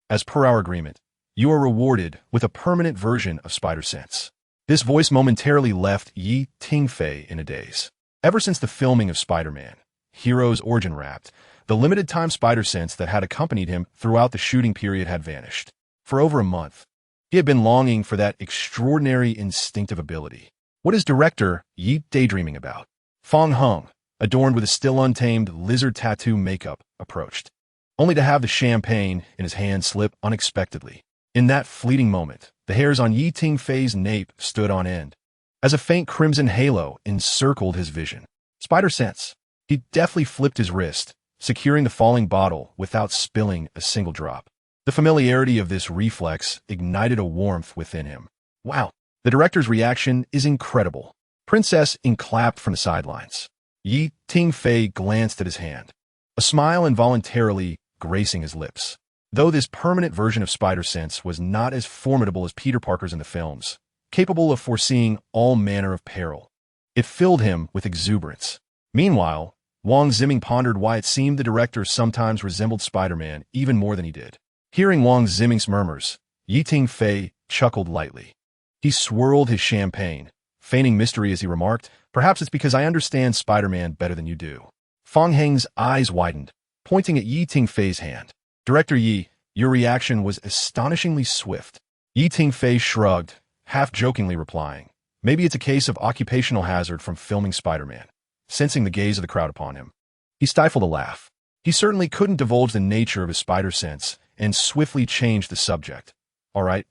As per our agreement, you are rewarded with a permanent version of Spider-Sense. This voice momentarily left Tingfei in a daze. Ever since the filming of Spider-Man, Hero's origin wrapped, the limited-time Spider-Sense that had accompanied him throughout the shooting period had vanished. For over a month, he had been longing for that extraordinary instinctive ability. What is director Yi daydreaming about? Fong Hung, adorned with a still untamed lizard tattoo makeup, approached, only to have the champagne in his hand slip unexpectedly. In that fleeting moment, the hairs on Tingfei's nape stood on end, as a faint crimson halo encircled his vision. Spider-Sense. He deftly flipped his wrist, securing the falling bottle without spilling a single drop. The familiarity of this reflex ignited a warmth within him. Wow, the director's reaction is incredible. Princess clapped from the sidelines. Tingfei glanced at his hand, a smile involuntarily gracing his lips. Though this permanent version of Spider-Sense was not as formidable as Peter Parker's in the films, capable of foreseeing all manner of peril, it filled him with exuberance. Meanwhile, Wang Ziming pondered why it seemed the director sometimes resembled Spider-Man even more than he did. Hearing Wang Ziming's murmurs, Tingfei chuckled lightly. He swirled his champagne, feigning mystery as he remarked, "Perhaps it's because I understand Spider-Man better than you do." Fong Heng's eyes widened, pointing at Tingfei's hand. "Director Yi, your reaction was astonishingly swift." Tingfei shrugged, half-jokingly replying, "Maybe it's a case of occupational hazard from filming Spider-Man." Sensing the gaze of the crowd upon him, he stifled a laugh. He certainly couldn't divulge the nature of his Spider-Sense and swiftly changed the subject. All right.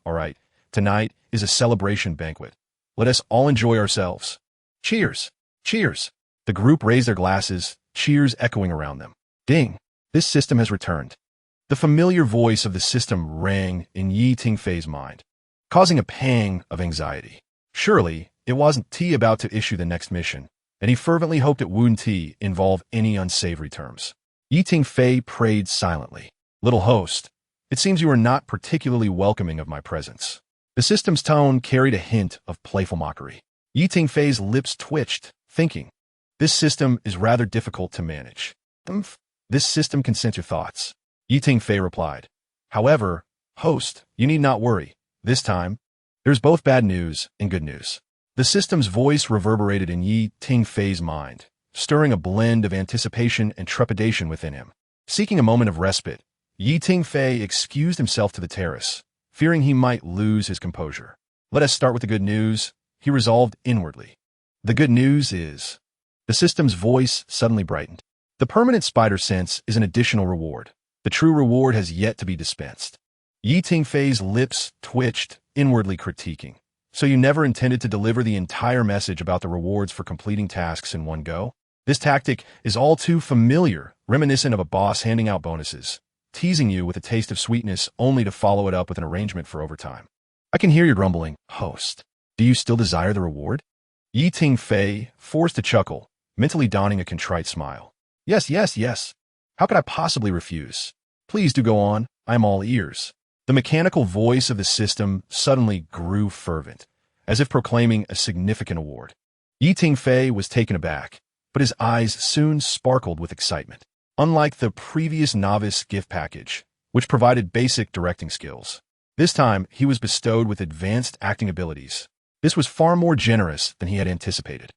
Tonight is a celebration banquet. Let us all enjoy ourselves. Cheers! Cheers! The group raised their glasses, cheers echoing around them. Ding! This system has returned. The familiar voice of the system rang in Tingfei's mind, causing a pang of anxiety. Surely, it wasn't T about to issue the next mission, and he fervently hoped it wouldn't involve any unsavory terms. Tingfei prayed silently. "Little host, it seems you are not particularly welcoming of my presence." The system's tone carried a hint of playful mockery. Tingfei's lips twitched, thinking, this system is rather difficult to manage. This system can sense your thoughts. Tingfei replied. "However, host, you need not worry. This time, there's both bad news and good news." The system's voice reverberated in Tingfei's mind, stirring a blend of anticipation and trepidation within him. Seeking a moment of respite, Tingfei excused himself to the terrace, fearing he might lose his composure. "Let us start with the good news," he resolved inwardly. "The good news is..." The system's voice suddenly brightened. "The permanent Spider-Sense is an additional reward. The true reward has yet to be dispensed." Tingfei's lips twitched, inwardly critiquing. "So you never intended to deliver the entire message about the rewards for completing tasks in one go? This tactic is all too familiar, reminiscent of a boss handing out bonuses, teasing you with a taste of sweetness only to follow it up with an arrangement for overtime. I can hear you grumbling, host. Do you still desire the reward?" Tingfei forced a chuckle, mentally donning a contrite smile. Yes. How could I possibly refuse? Please do go on, I am all ears." The mechanical voice of the system suddenly grew fervent, as if proclaiming a significant award. Tingfei was taken aback, but his eyes soon sparkled with excitement. Unlike the previous novice gift package, which provided basic directing skills, this time he was bestowed with advanced acting abilities. This was far more generous than he had anticipated.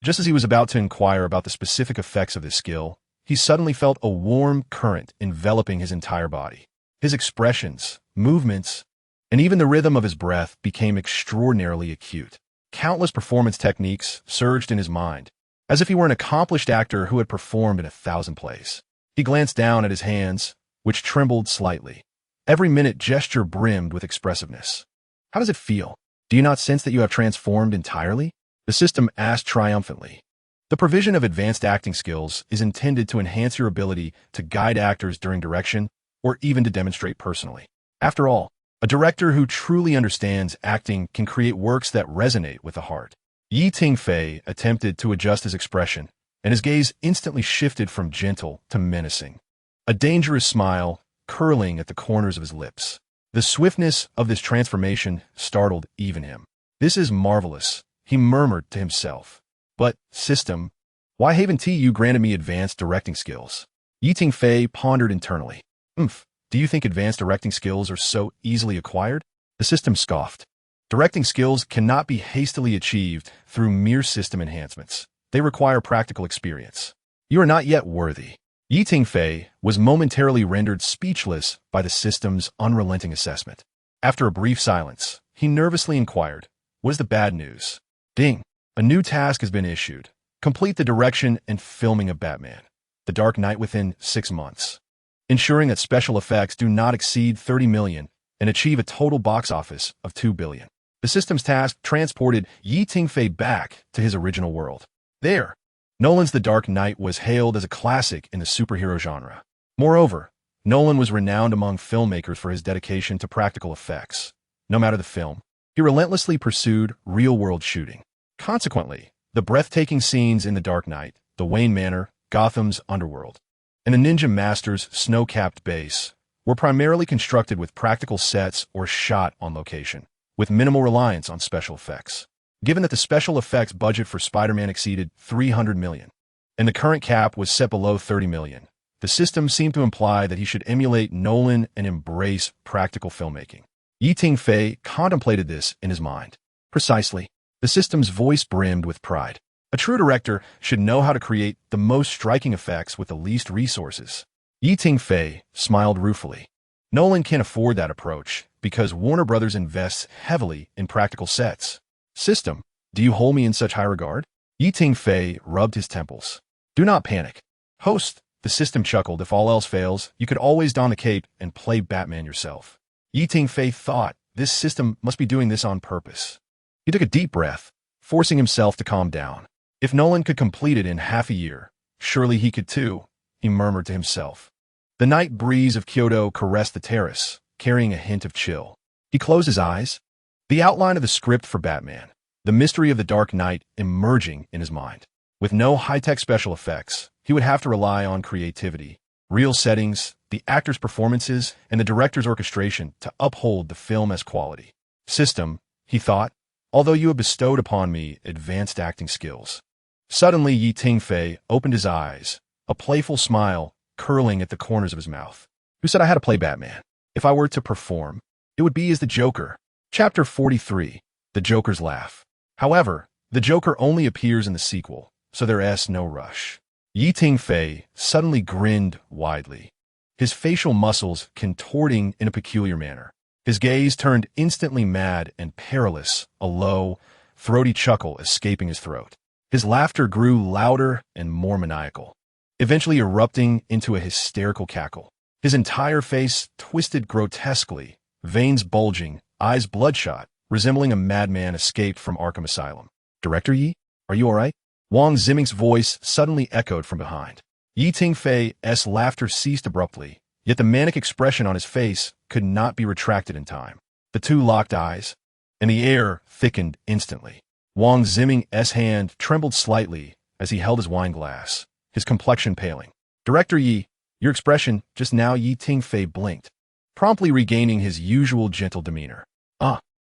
Just as he was about to inquire about the specific effects of this skill, he suddenly felt a warm current enveloping his entire body. His expressions, movements, and even the rhythm of his breath became extraordinarily acute. Countless performance techniques surged in his mind, as if he were an accomplished actor who had performed in 1,000 plays. He glanced down at his hands, which trembled slightly. Every minute gesture brimmed with expressiveness. "How does it feel? Do you not sense that you have transformed entirely?" the system asked triumphantly. The provision of advanced acting skills is intended to enhance your ability to guide actors during direction or even to demonstrate personally. After all, a director who truly understands acting can create works that resonate with the heart. Yi Tingfei attempted to adjust his expression, and his gaze instantly shifted from gentle to menacing. A dangerous smile curling at the corners of his lips. The swiftness of this transformation startled even him. "This is marvelous," he murmured to himself. "But, system, why haven't you granted me advanced directing skills?" Yi Tingfei pondered internally. Do you think advanced directing skills are so easily acquired?" The system scoffed. "Directing skills cannot be hastily achieved through mere system enhancements. They require practical experience. You are not yet worthy." Yi Tingfei was momentarily rendered speechless by the system's unrelenting assessment. After a brief silence, he nervously inquired, "What is the bad news?" "Ding! A new task has been issued. Complete the direction and filming of Batman: The Dark Knight within 6 months. Ensuring that special effects do not exceed 30 million and achieve a total box office of 2 billion. The system's task transported Yi Tingfei back to his original world. There, Nolan's The Dark Knight was hailed as a classic in the superhero genre. Moreover, Nolan was renowned among filmmakers for his dedication to practical effects. No matter the film, he relentlessly pursued real-world shooting. Consequently, the breathtaking scenes in The Dark Knight, the Wayne Manor, Gotham's underworld, and the Ninja Master's snow-capped base were primarily constructed with practical sets or shot on location, with minimal reliance on special effects. Given that the special effects budget for Spider-Man exceeded 300 million, and the current cap was set below 30 million, the system seemed to imply that he should emulate Nolan and embrace practical filmmaking. Yi Tingfei contemplated this in his mind. Precisely. The system's voice brimmed with pride. A true director should know how to create the most striking effects with the least resources. Yi Tingfei smiled ruefully. Nolan can't afford that approach because Warner Brothers invests heavily in practical sets. System, do you hold me in such high regard? Yi Tingfei rubbed his temples. Do not panic. Host, the system chuckled. If all else fails, you could always don the cape and play Batman yourself. Yi Tingfei thought this system must be doing this on purpose. He took a deep breath, forcing himself to calm down. If Nolan could complete it in half a year, surely he could too, he murmured to himself. The night breeze of Kyoto caressed the terrace, carrying a hint of chill. He closed his eyes. The outline of the script for Batman, the mystery of the Dark Knight emerging in his mind. With no high-tech special effects, he would have to rely on creativity, real settings, the actors' performances, and the director's orchestration to uphold the film as quality. System, he thought, although you have bestowed upon me advanced acting skills. Suddenly, Yi Tingfei opened his eyes, a playful smile curling at the corners of his mouth. Who said I had to play Batman? If I were to perform, it would be as the Joker. Chapter 43, The Joker's Laugh. However, the Joker only appears in the sequel, so there's no rush. Yi Tingfei suddenly grinned widely, his facial muscles contorting in a peculiar manner. His gaze turned instantly mad and perilous, a low, throaty chuckle escaping his throat. His laughter grew louder and more maniacal, eventually erupting into a hysterical cackle. His entire face twisted grotesquely, veins bulging, eyes bloodshot, resembling a madman escaped from Arkham Asylum. Director Yi, are you all right? Wang Ziming's voice suddenly echoed from behind. Yi Tingfei's laughter ceased abruptly, yet the manic expression on his face could not be retracted in time. The two locked eyes, and the air thickened instantly. Wang Ziming's hand trembled slightly as he held his wine glass, his complexion paling. Director Yi, your expression just now. Yi Tingfei blinked, promptly regaining his usual gentle demeanor.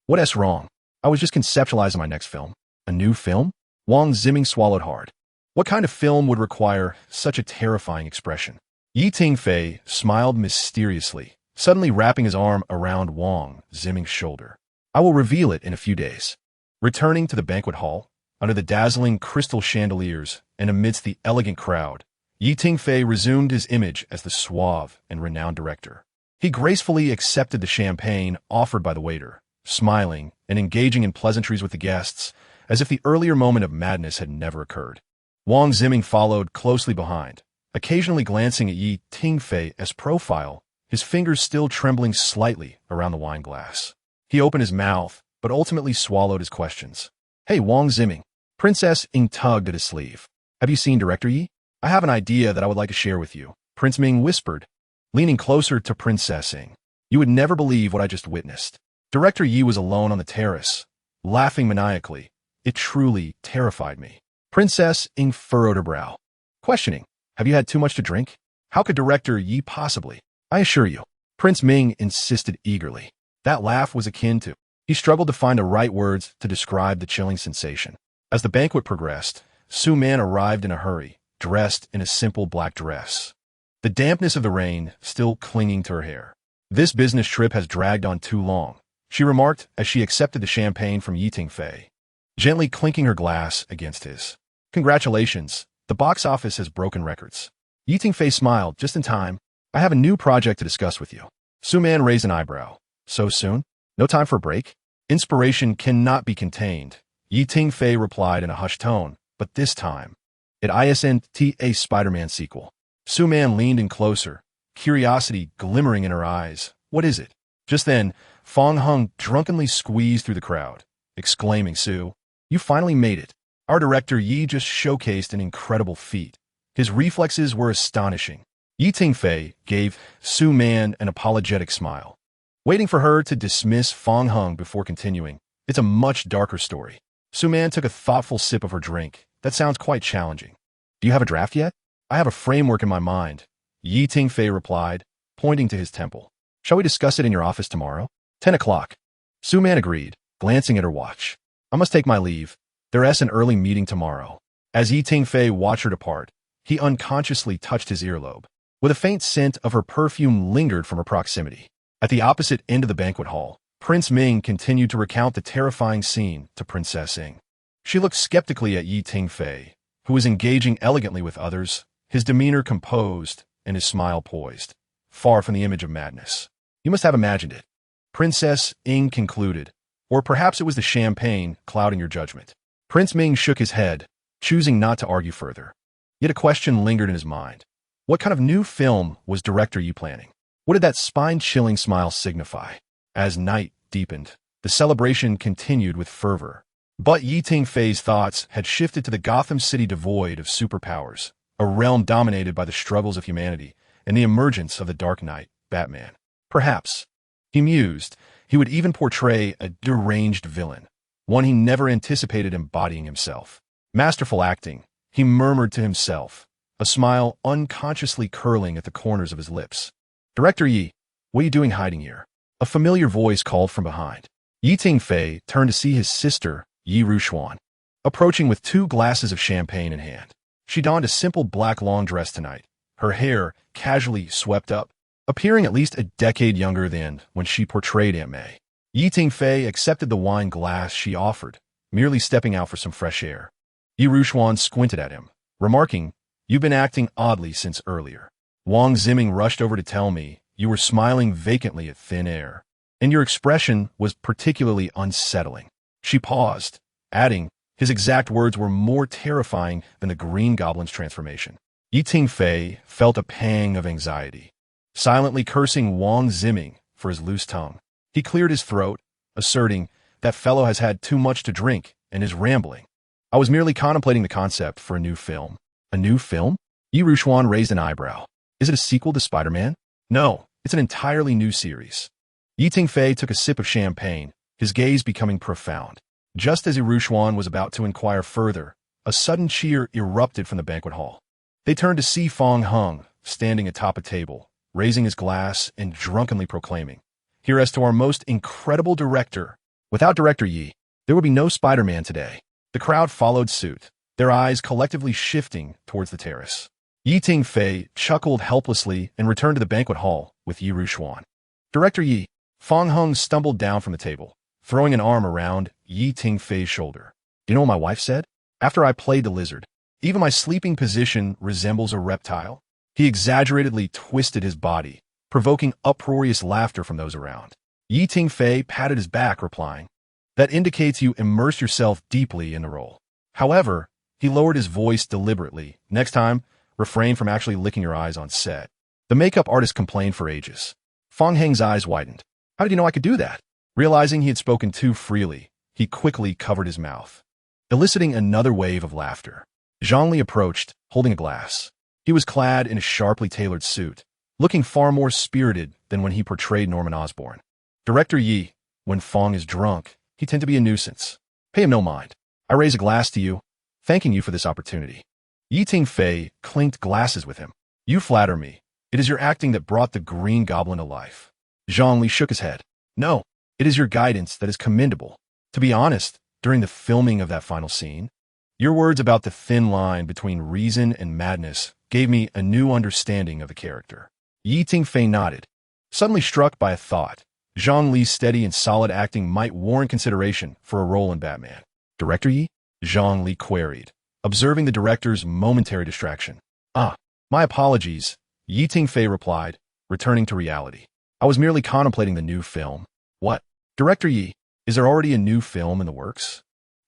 What's wrong? I was just conceptualizing my next film. A new film? Wang Ziming swallowed hard. What kind of film would require such a terrifying expression? Yi Tingfei smiled mysteriously, suddenly wrapping his arm around Wang Ziming's shoulder. I will reveal it in a few days. Returning to the banquet hall, under the dazzling crystal chandeliers and amidst the elegant crowd, Yi Tingfei resumed his image as the suave and renowned director. He gracefully accepted the champagne offered by the waiter, smiling and engaging in pleasantries with the guests, as if the earlier moment of madness had never occurred. Wang Ziming followed closely behind, occasionally glancing at Yi Tingfei's profile, his fingers still trembling slightly around the wine glass. He opened his mouth, but ultimately swallowed his questions. Hey, Wang Ziming. Princess Ing tugged at his sleeve. Have you seen Director Yi? I have an idea that I would like to share with you, Prince Ming whispered, leaning closer to Princess Ing. You would never believe what I just witnessed. Director Yi was alone on the terrace, laughing maniacally, It truly terrified me. Princess Ing furrowed her brow, questioning, have you had too much to drink? How could Director Yi possibly? I assure you, Prince Ming insisted eagerly. That laugh was akin to. He struggled to find the right words to describe the chilling sensation. As the banquet progressed, Su Man arrived in a hurry, dressed in a simple black dress. The dampness of the rain still clinging to her hair. This business trip has dragged on too long, she remarked as she accepted the champagne from Tingfei, gently clinking her glass against his. Congratulations, the box office has broken records. Tingfei smiled just in time. I have a new project to discuss with you. Su Man raised an eyebrow. So soon? No time for a break? Inspiration cannot be contained, Tingfei replied in a hushed tone, but this time, it isn't a Spider-Man sequel. Su Man leaned in closer, curiosity glimmering in her eyes. What is it? Just then, Fong Hung drunkenly squeezed through the crowd, exclaiming, Su, you finally made it. Our director Yi just showcased an incredible feat. His reflexes were astonishing. Tingfei gave Su Man an apologetic smile, waiting for her to dismiss Fong Hung before continuing. It's a much darker story. Su Man took a thoughtful sip of her drink. That sounds quite challenging. Do you have a draft yet? I have a framework in my mind, Tingfei replied, pointing to his temple. Shall we discuss it in your office tomorrow? 10 o'clock. Su Man agreed, glancing at her watch. I must take my leave. There's an early meeting tomorrow. As Tingfei watched her depart, he unconsciously touched his earlobe. With a faint scent of her perfume lingered from her proximity. At the opposite end of the banquet hall, Prince Ming continued to recount the terrifying scene to Princess Ing. She looked skeptically at Tingfei, who was engaging elegantly with others, his demeanor composed and his smile poised, far from the image of madness. You must have imagined it, Princess Ing concluded, or perhaps it was the champagne clouding your judgment. Prince Ming shook his head, choosing not to argue further. Yet a question lingered in his mind. What kind of new film was Director Yi planning? What did that spine-chilling smile signify? As night deepened, the celebration continued with fervor. But Tingfei's thoughts had shifted to the Gotham City devoid of superpowers, a realm dominated by the struggles of humanity and the emergence of the Dark Knight, Batman. Perhaps, he mused, he would even portray a deranged villain, one he never anticipated embodying himself. Masterful acting, he murmured to himself, a smile unconsciously curling at the corners of his lips. Director Yi, what are you doing hiding here? A familiar voice called from behind. Tingfei turned to see his sister, Yi Rushuan, approaching with 2 glasses of champagne in hand. She donned a simple black long dress tonight, her hair casually swept up, appearing at least a decade younger than when she portrayed Aunt May. Tingfei accepted the wine glass she offered, merely stepping out for some fresh air. Yi Rushuan squinted at him, remarking, You've been acting oddly since earlier. Wang Ziming rushed over to tell me you were smiling vacantly at thin air, and your expression was particularly unsettling. She paused, adding, his exact words were more terrifying than the Green Goblin's transformation. Tingfei felt a pang of anxiety, silently cursing Wang Ziming for his loose tongue. He cleared his throat, asserting, that fellow has had too much to drink and is rambling. I was merely contemplating the concept for a new film. A new film? Yi Rushuan raised an eyebrow. Is it a sequel to Spider-Man? No, it's an entirely new series. Tingfei took a sip of champagne, his gaze becoming profound. Just as Yi Rushuan was about to inquire further, a sudden cheer erupted from the banquet hall. They turned to see Fong Hung, standing atop a table, raising his glass and drunkenly proclaiming, Here's to our most incredible director. Without Director Yi, there would be no Spider-Man today. The crowd followed suit, their eyes collectively shifting towards the terrace. Tingfei chuckled helplessly and returned to the banquet hall with Yi Rushuan. Director Yi, Fong Hung stumbled down from the table, throwing an arm around Tingfei's shoulder. Do you know what my wife said? After I played the lizard, even my sleeping position resembles a reptile. He exaggeratedly twisted his body, provoking uproarious laughter from those around. Tingfei patted his back, replying, That indicates you immerse yourself deeply in the role. However, he lowered his voice deliberately. Next time, refrain from actually licking your eyes on set. The makeup artist complained for ages. Fong Heng's eyes widened. How did you know I could do that? Realizing he had spoken too freely, he quickly covered his mouth, eliciting another wave of laughter. Zhongli approached, holding a glass. He was clad in a sharply tailored suit, looking far more spirited than when he portrayed Norman Osborn. Director Yi, when Fong is drunk, he tends to be a nuisance. Pay him no mind. I raise a glass to you, thanking you for this opportunity. Yi Tingfei clinked glasses with him. You flatter me. It is your acting that brought the Green Goblin to life. Zhongli shook his head. No, it is your guidance that is commendable. To be honest, during the filming of that final scene, your words about the thin line between reason and madness gave me a new understanding of the character. Yi Tingfei nodded, suddenly struck by a thought. Zhang Li's steady and solid acting might warrant consideration for a role in Batman. Director Yi? Zhang Li queried, observing the director's momentary distraction. My apologies, Yi Tingfei replied, returning to reality. I was merely contemplating the new film. What? Director Yi, is there already a new film in the works?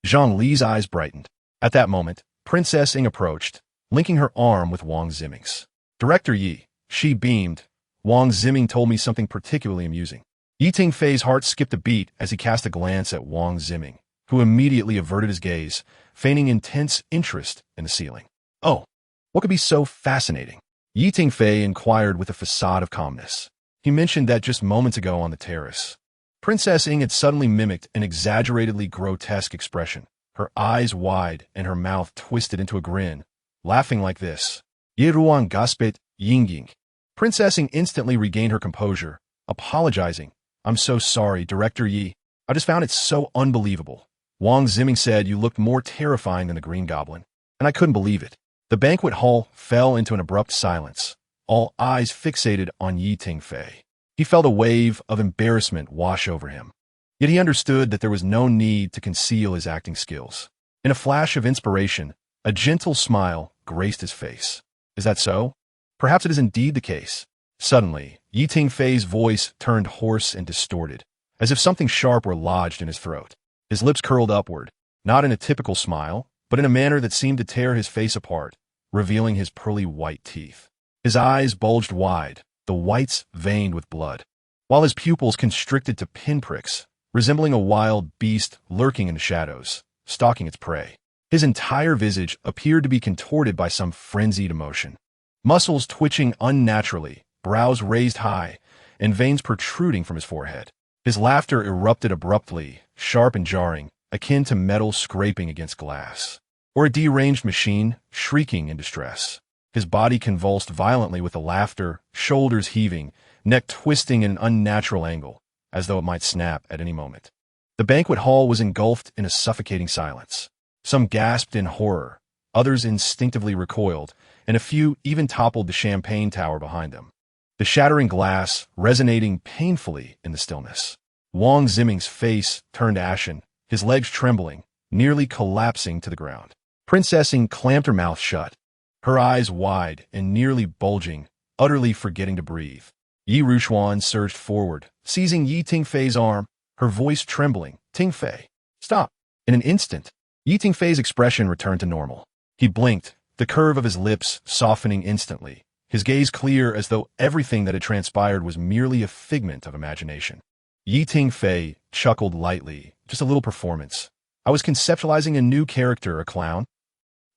Zhang Li's eyes brightened. At that moment, Princess Ing approached, linking her arm with Wang Ziming's. Director Yi, she beamed. Wang Ziming told me something particularly amusing. Yi Tingfei's heart skipped a beat as he cast a glance at Wang Ziming, who immediately averted his gaze, feigning intense interest in the ceiling. Oh, what could be so fascinating? Yi Tingfei inquired with a facade of calmness. He mentioned that just moments ago on the terrace. Princess Ing had suddenly mimicked an exaggeratedly grotesque expression, her eyes wide and her mouth twisted into a grin, laughing like this. Ye ruan gaspet ying ying. Princess Ing instantly regained her composure, apologizing. I'm so sorry, Director Yi. I just found it so unbelievable. Wang Ziming said you looked more terrifying than the Green Goblin, and I couldn't believe it. The banquet hall fell into an abrupt silence, all eyes fixated on Yi Tingfei. He felt a wave of embarrassment wash over him. Yet he understood that there was no need to conceal his acting skills. In a flash of inspiration, a gentle smile graced his face. Is that so? Perhaps it is indeed the case. Suddenly, Yi Tingfei's voice turned hoarse and distorted, as if something sharp were lodged in his throat. His lips curled upward, not in a typical smile, but in a manner that seemed to tear his face apart, revealing his pearly white teeth. His eyes bulged wide, the whites veined with blood, while his pupils constricted to pinpricks, resembling a wild beast lurking in the shadows, stalking its prey. His entire visage appeared to be contorted by some frenzied emotion. Muscles twitching unnaturally, brows raised high, and veins protruding from his forehead. His laughter erupted abruptly, sharp and jarring, akin to metal scraping against glass, or a deranged machine shrieking in distress. His body convulsed violently with the laughter, shoulders heaving, neck twisting in an unnatural angle, as though it might snap at any moment. The banquet hall was engulfed in a suffocating silence. Some gasped in horror, others instinctively recoiled, and a few even toppled the champagne tower behind them, the shattering glass resonating painfully in the stillness. Wang Ziming's face turned ashen, his legs trembling, nearly collapsing to the ground. Princess Ing clamped her mouth shut, her eyes wide and nearly bulging, utterly forgetting to breathe. Yi Rushuan surged forward, seizing Yi Tingfei's arm, her voice trembling. Tingfei, stop! In an instant, Yi Tingfei's expression returned to normal. He blinked, the curve of his lips softening instantly, his gaze clear as though everything that had transpired was merely a figment of imagination. Yi Tingfei chuckled lightly, just a little performance. I was conceptualizing a new character, a clown.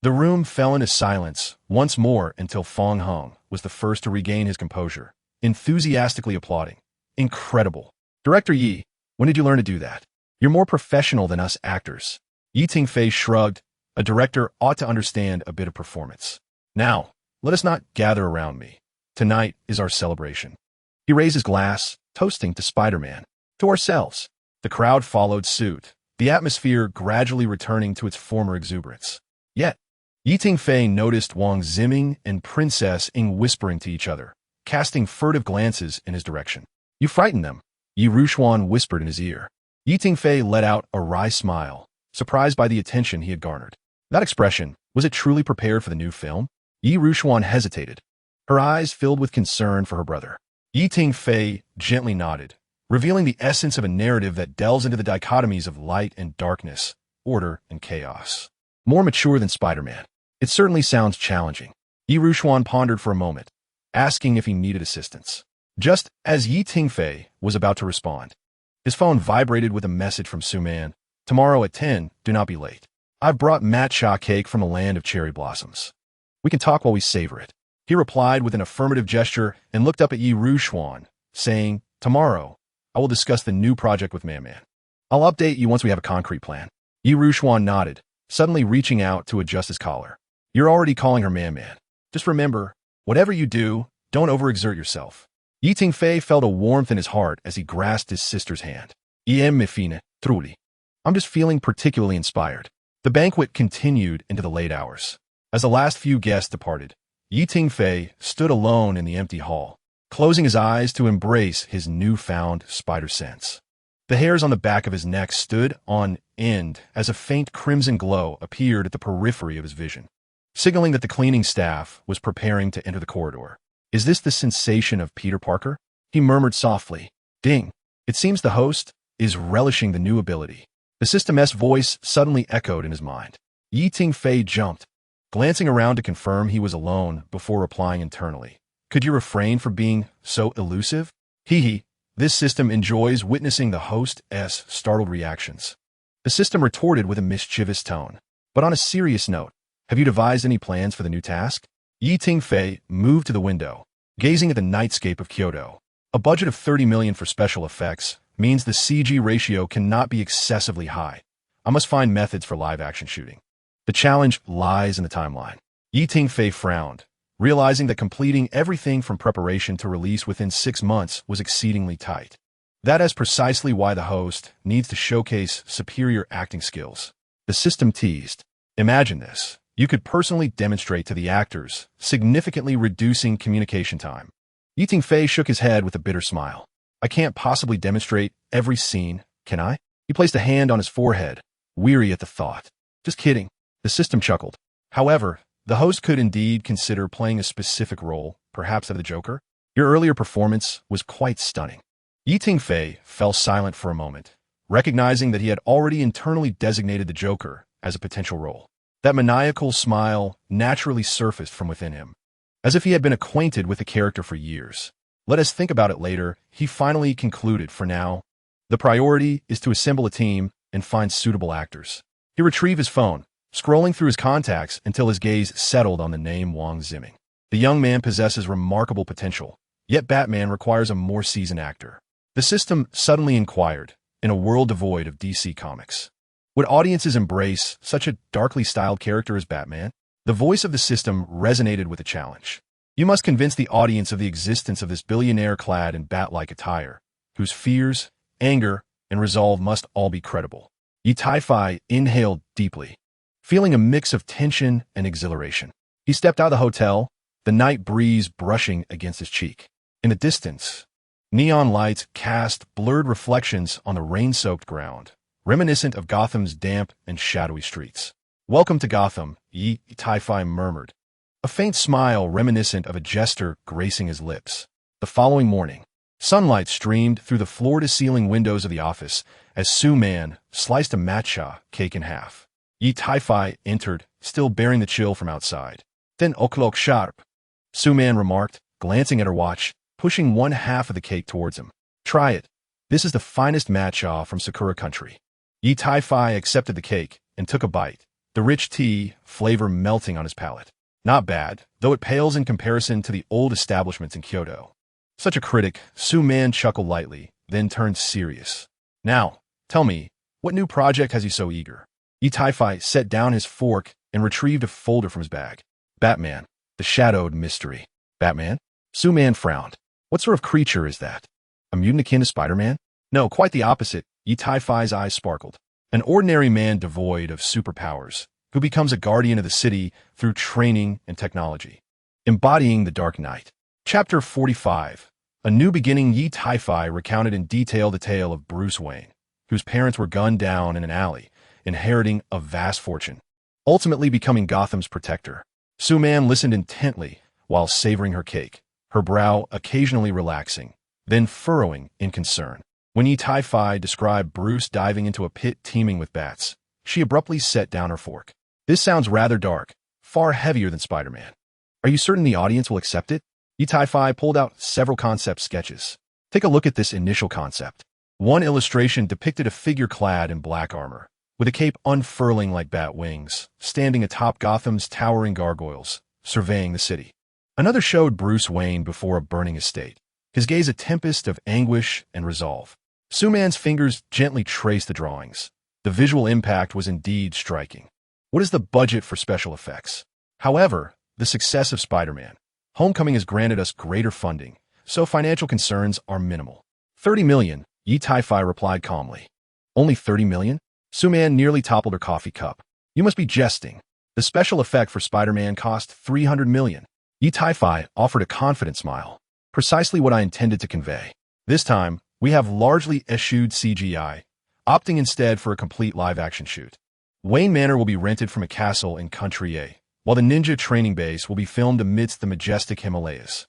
The room fell into silence once more until Fong Hung was the first to regain his composure, enthusiastically applauding. Incredible. Director Yi, when did you learn to do that? You're more professional than us actors. Yi Tingfei shrugged. A director ought to understand a bit of performance. Now, let us not gather around me. Tonight is our celebration. He raised his glass, toasting to Spider-Man. To ourselves. The crowd followed suit, the atmosphere gradually returning to its former exuberance. Yet, Yi Tingfei noticed Wang Ziming and Princess Ing whispering to each other, casting furtive glances in his direction. You frightened them, Yi Rushuan whispered in his ear. Yi Tingfei let out a wry smile, surprised by the attention he had garnered. That expression, was it truly prepared for the new film? Yi Rushuan hesitated, her eyes filled with concern for her brother. Yi Tingfei gently nodded, revealing the essence of a narrative that delves into the dichotomies of light and darkness, order and chaos. More mature than Spider-Man. It certainly sounds challenging. Yi Rushuan pondered for a moment, asking if he needed assistance. Just as Yi Tingfei was about to respond, his phone vibrated with a message from Suman. Tomorrow at 10, do not be late. I've brought matcha cake from a land of cherry blossoms. We can talk while we savor it. He replied with an affirmative gesture and looked up at Yi Rushuan, saying, Tomorrow, I will discuss the new project with Man-Man. I'll update you once we have a concrete plan. Yi Rushuan nodded, suddenly reaching out to adjust his collar. You're already calling her man. Just remember, whatever you do, don't overexert yourself. Tingfei felt a warmth in his heart as he grasped his sister's hand. Me fine, truly. I'm just feeling particularly inspired. The banquet continued into the late hours. As the last few guests departed, Tingfei stood alone in the empty hall, closing his eyes to embrace his newfound spider sense. The hairs on the back of his neck stood on end as a faint crimson glow appeared at the periphery of his vision, signaling that the cleaning staff was preparing to enter the corridor. Is this the sensation of Peter Parker? He murmured softly. Ding. It seems the host is relishing the new ability. The system's voice suddenly echoed in his mind. Tingfei jumped, glancing around to confirm he was alone before replying internally. Could you refrain from being so elusive? Hee. This system enjoys witnessing the host's startled reactions. The system retorted with a mischievous tone. But on a serious note, have you devised any plans for the new task? Tingfei moved to the window, gazing at the nightscape of Kyoto. A budget of 30 million for special effects means the CG ratio cannot be excessively high. I must find methods for live-action shooting. The challenge lies in the timeline. Tingfei frowned, realizing that completing everything from preparation to release within 6 months was exceedingly tight. That is precisely why the host needs to showcase superior acting skills. The system teased. Imagine this. You could personally demonstrate to the actors, significantly reducing communication time. Tingfei shook his head with a bitter smile. I can't possibly demonstrate every scene, can I? He placed a hand on his forehead, weary at the thought. Just kidding. The system chuckled. However, the host could indeed consider playing a specific role, perhaps that of the Joker. Your earlier performance was quite stunning. Tingfei fell silent for a moment, recognizing that he had already internally designated the Joker as a potential role. That maniacal smile naturally surfaced from within him, as if he had been acquainted with the character for years. Let us think about it later, he finally concluded. For now, the priority is to assemble a team and find suitable actors. He retrieved his phone, scrolling through his contacts until his gaze settled on the name Wang Ziming. The young man possesses remarkable potential, yet Batman requires a more seasoned actor. The system suddenly inquired, in a world devoid of DC Comics. Would audiences embrace such a darkly styled character as Batman? The voice of the system resonated with the challenge. You must convince the audience of the existence of this billionaire clad in bat-like attire, whose fears, anger, and resolve must all be credible. Tingfei inhaled deeply, feeling a mix of tension and exhilaration. He stepped out of the hotel, the night breeze brushing against his cheek. In the distance, neon lights cast blurred reflections on the rain-soaked ground, reminiscent of Gotham's damp and shadowy streets. Welcome to Gotham, Tingfei murmured, a faint smile reminiscent of a jester gracing his lips. The following morning, sunlight streamed through the floor-to-ceiling windows of the office as Su Man sliced a matcha cake in half. Tingfei entered, still bearing the chill from outside. Then o'clock sharp, Su Man remarked, glancing at her watch, pushing one half of the cake towards him. Try it. This is the finest matcha from Sakura country. Tingfei accepted the cake and took a bite, the rich tea flavor melting on his palate. Not bad, though it pales in comparison to the old establishments in Kyoto. Such a critic, Su Man chuckled lightly, then turned serious. Now, tell me, what new project has you so eager? Tingfei set down his fork and retrieved a folder from his bag. Batman, the shadowed mystery. Batman? Su Man frowned. What sort of creature is that? A mutant akin to Spider-Man? No, quite the opposite. Tingfei's eyes sparkled. An ordinary man devoid of superpowers, who becomes a guardian of the city through training and technology. Embodying the Dark Knight. Chapter 45. A New Beginning. Tingfei recounted in detail the tale of Bruce Wayne, whose parents were gunned down in an alley, inheriting a vast fortune, ultimately becoming Gotham's protector. Su Man listened intently while savoring her cake, her brow occasionally relaxing, then furrowing in concern. When Tingfei described Bruce diving into a pit teeming with bats, she abruptly set down her fork. This sounds rather dark, far heavier than Spider-Man. Are you certain the audience will accept it? Tingfei pulled out several concept sketches. Take a look at this initial concept. One illustration depicted a figure clad in black armor, with a cape unfurling like bat wings, standing atop Gotham's towering gargoyles, surveying the city. Another showed Bruce Wayne before a burning estate, his gaze a tempest of anguish and resolve. Su Man's fingers gently traced the drawings. The visual impact was indeed striking. What is the budget for special effects? However, the success of Spider-Man Homecoming has granted us greater funding, so financial concerns are minimal. 30 million, Yi Taifai replied calmly. Only 30 million? Su-Man nearly toppled her coffee cup. You must be jesting. The special effect for Spider-Man cost 300 million. Yi Taifai offered a confident smile. Precisely what I intended to convey. This time, we have largely eschewed CGI, opting instead for a complete live-action shoot. Wayne Manor will be rented from a castle in Country A, while the ninja training base will be filmed amidst the majestic Himalayas.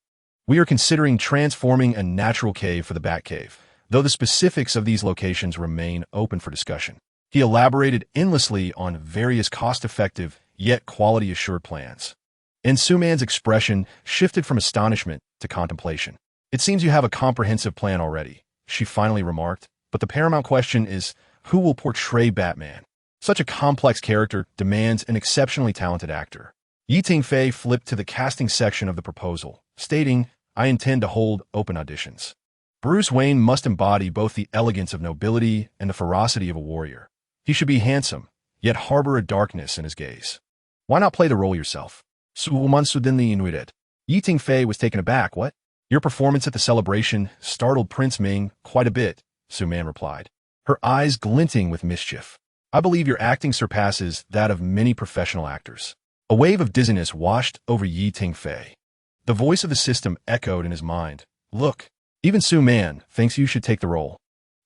We are considering transforming a natural cave for the Batcave, though the specifics of these locations remain open for discussion. He elaborated endlessly on various cost-effective, yet quality-assured plans. And Su-Man's expression shifted from astonishment to contemplation. It seems you have a comprehensive plan already, she finally remarked, but the paramount question is, who will portray Batman? Such a complex character demands an exceptionally talented actor. Yi Tingfei flipped to the casting section of the proposal, stating, I intend to hold open auditions. Bruce Wayne must embody both the elegance of nobility and the ferocity of a warrior. He should be handsome, yet harbor a darkness in his gaze. Why not play the role yourself? Yi Tingfei was taken aback. What? Your performance at the celebration startled Prince Ming quite a bit, Su-Man replied, her eyes glinting with mischief. I believe your acting surpasses that of many professional actors. A wave of dizziness washed over Yi Tingfei. The voice of the system echoed in his mind. Look, even Su-Man thinks you should take the role.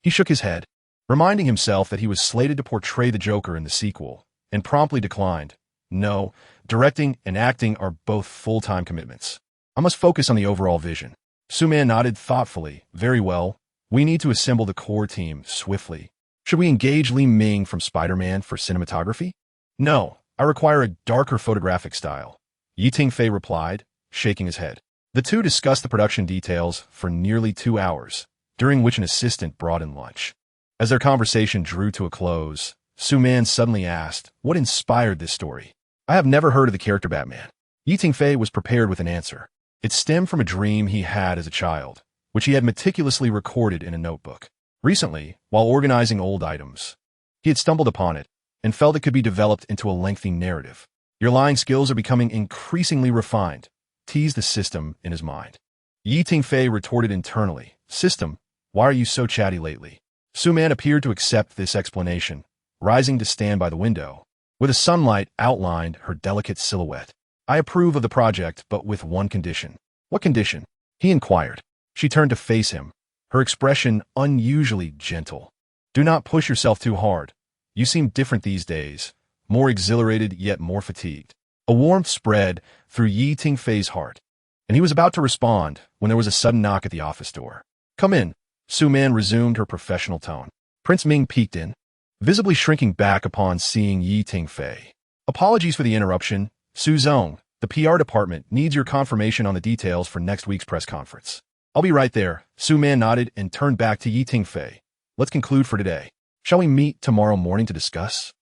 He shook his head, reminding himself that he was slated to portray the Joker in the sequel, and promptly declined. No, directing and acting are both full-time commitments. I must focus on the overall vision. Su-Man nodded thoughtfully. Very well. We need to assemble the core team swiftly. Should we engage Li Ming from Spider-Man for cinematography? No, I require a darker photographic style, Yi Tingfei replied, shaking his head. The two discussed the production details for nearly 2 hours, during which an assistant brought in lunch. As their conversation drew to a close, Su-Man suddenly asked, what inspired this story? I have never heard of the character Batman. Yi Tingfei was prepared with an answer. It stemmed from a dream he had as a child, which he had meticulously recorded in a notebook. Recently, while organizing old items, he had stumbled upon it and felt it could be developed into a lengthy narrative. Your lying skills are becoming increasingly refined, teased the system in his mind. Yi Tingfei retorted internally, System, why are you so chatty lately? Su-Man appeared to accept this explanation, rising to stand by the window. Where the sunlight outlined her delicate silhouette. I approve of the project, but with one condition. What condition? He inquired. She turned to face him, her expression unusually gentle. Do not push yourself too hard. You seem different these days, more exhilarated yet more fatigued. A warmth spread through Yi Tingfei's heart, and he was about to respond when there was a sudden knock at the office door. Come in, Su-Man resumed her professional tone. Prince Ming peeked in, visibly shrinking back upon seeing Yi Tingfei. Apologies for the interruption. Su Zong, the PR department needs your confirmation on the details for next week's press conference. I'll be right there. Su-Man nodded and turned back to Yi Tingfei. Let's conclude for today. Shall we meet tomorrow morning to discuss?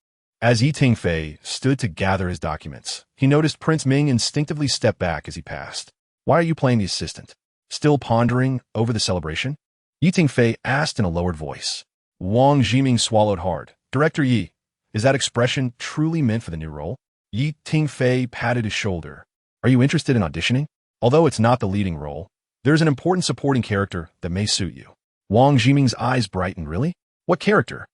As Yi Tingfei stood to gather his documents, he noticed Prince Ming instinctively step back as he passed. Why are you playing the assistant? Still pondering over the celebration? Yi Tingfei asked in a lowered voice. Wang Jiming swallowed hard. Director Yi, is that expression truly meant for the new role? Yi Tingfei patted his shoulder. Are you interested in auditioning? Although it's not the leading role, there's an important supporting character that may suit you. Wang Jiming's eyes brightened. Really? What character?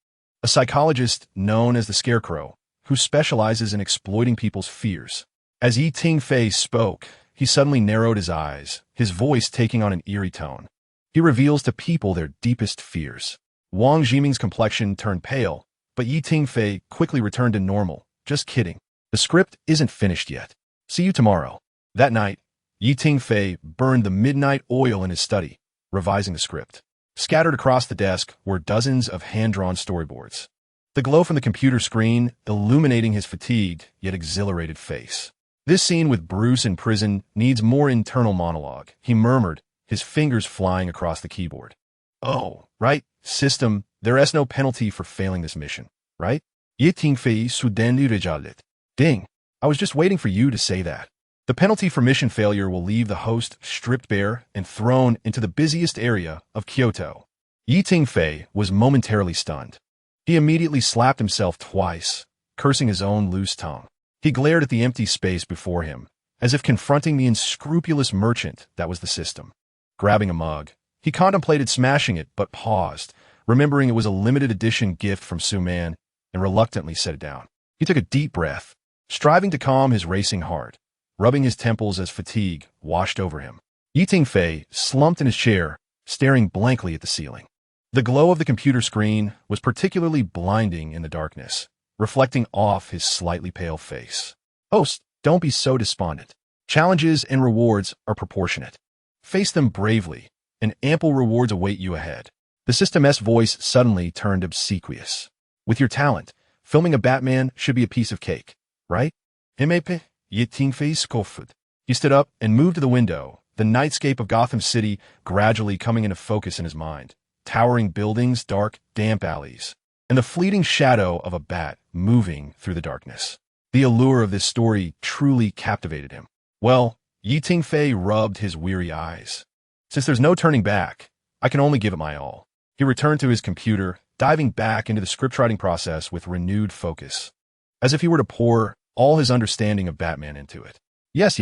A psychologist known as the Scarecrow, who specializes in exploiting people's fears. As Yi Tingfei spoke, he suddenly narrowed his eyes, his voice taking on an eerie tone. He reveals to people their deepest fears. Wang Jiming's complexion turned pale, but Yi Tingfei quickly returned to normal. Just kidding. The script isn't finished yet. See you tomorrow. That night, Yi Tingfei burned the midnight oil in his study, revising the script. Scattered across the desk were dozens of hand-drawn storyboards. The glow from the computer screen illuminating his fatigued yet exhilarated face. This scene with Bruce in prison needs more internal monologue, he murmured, his fingers flying across the keyboard. Oh, right, system, there is no penalty for failing this mission, right? Yi Tingfei soudain rejalit. Ding, I was just waiting for you to say that. The penalty for mission failure will leave the host stripped bare and thrown into the busiest area of Kyoto. Yi Tingfei was momentarily stunned. He immediately slapped himself twice, cursing his own loose tongue. He glared at the empty space before him, as if confronting the unscrupulous merchant that was the system. Grabbing a mug, he contemplated smashing it but paused, remembering it was a limited edition gift from Su-Man, and reluctantly set it down. He took a deep breath, striving to calm his racing heart, rubbing his temples as fatigue washed over him. Tingfei slumped in his chair, staring blankly at the ceiling. The glow of the computer screen was particularly blinding in the darkness, reflecting off his slightly pale face. Host, don't be so despondent. Challenges and rewards are proportionate. Face them bravely, and ample rewards await you ahead. The System's voice suddenly turned obsequious. With your talent, filming a Batman should be a piece of cake, right? Tingfei scoffed. He stood up and moved to the window, the nightscape of Gotham City gradually coming into focus in his mind. Towering buildings, dark, damp alleys, and the fleeting shadow of a bat moving through the darkness. The allure of this story truly captivated him. Well, Tingfei rubbed his weary eyes. Since there's no turning back, I can only give it my all. He returned to his computer, diving back into the scriptwriting process with renewed focus, as if he were to pour all his understanding of Batman into it. Yes,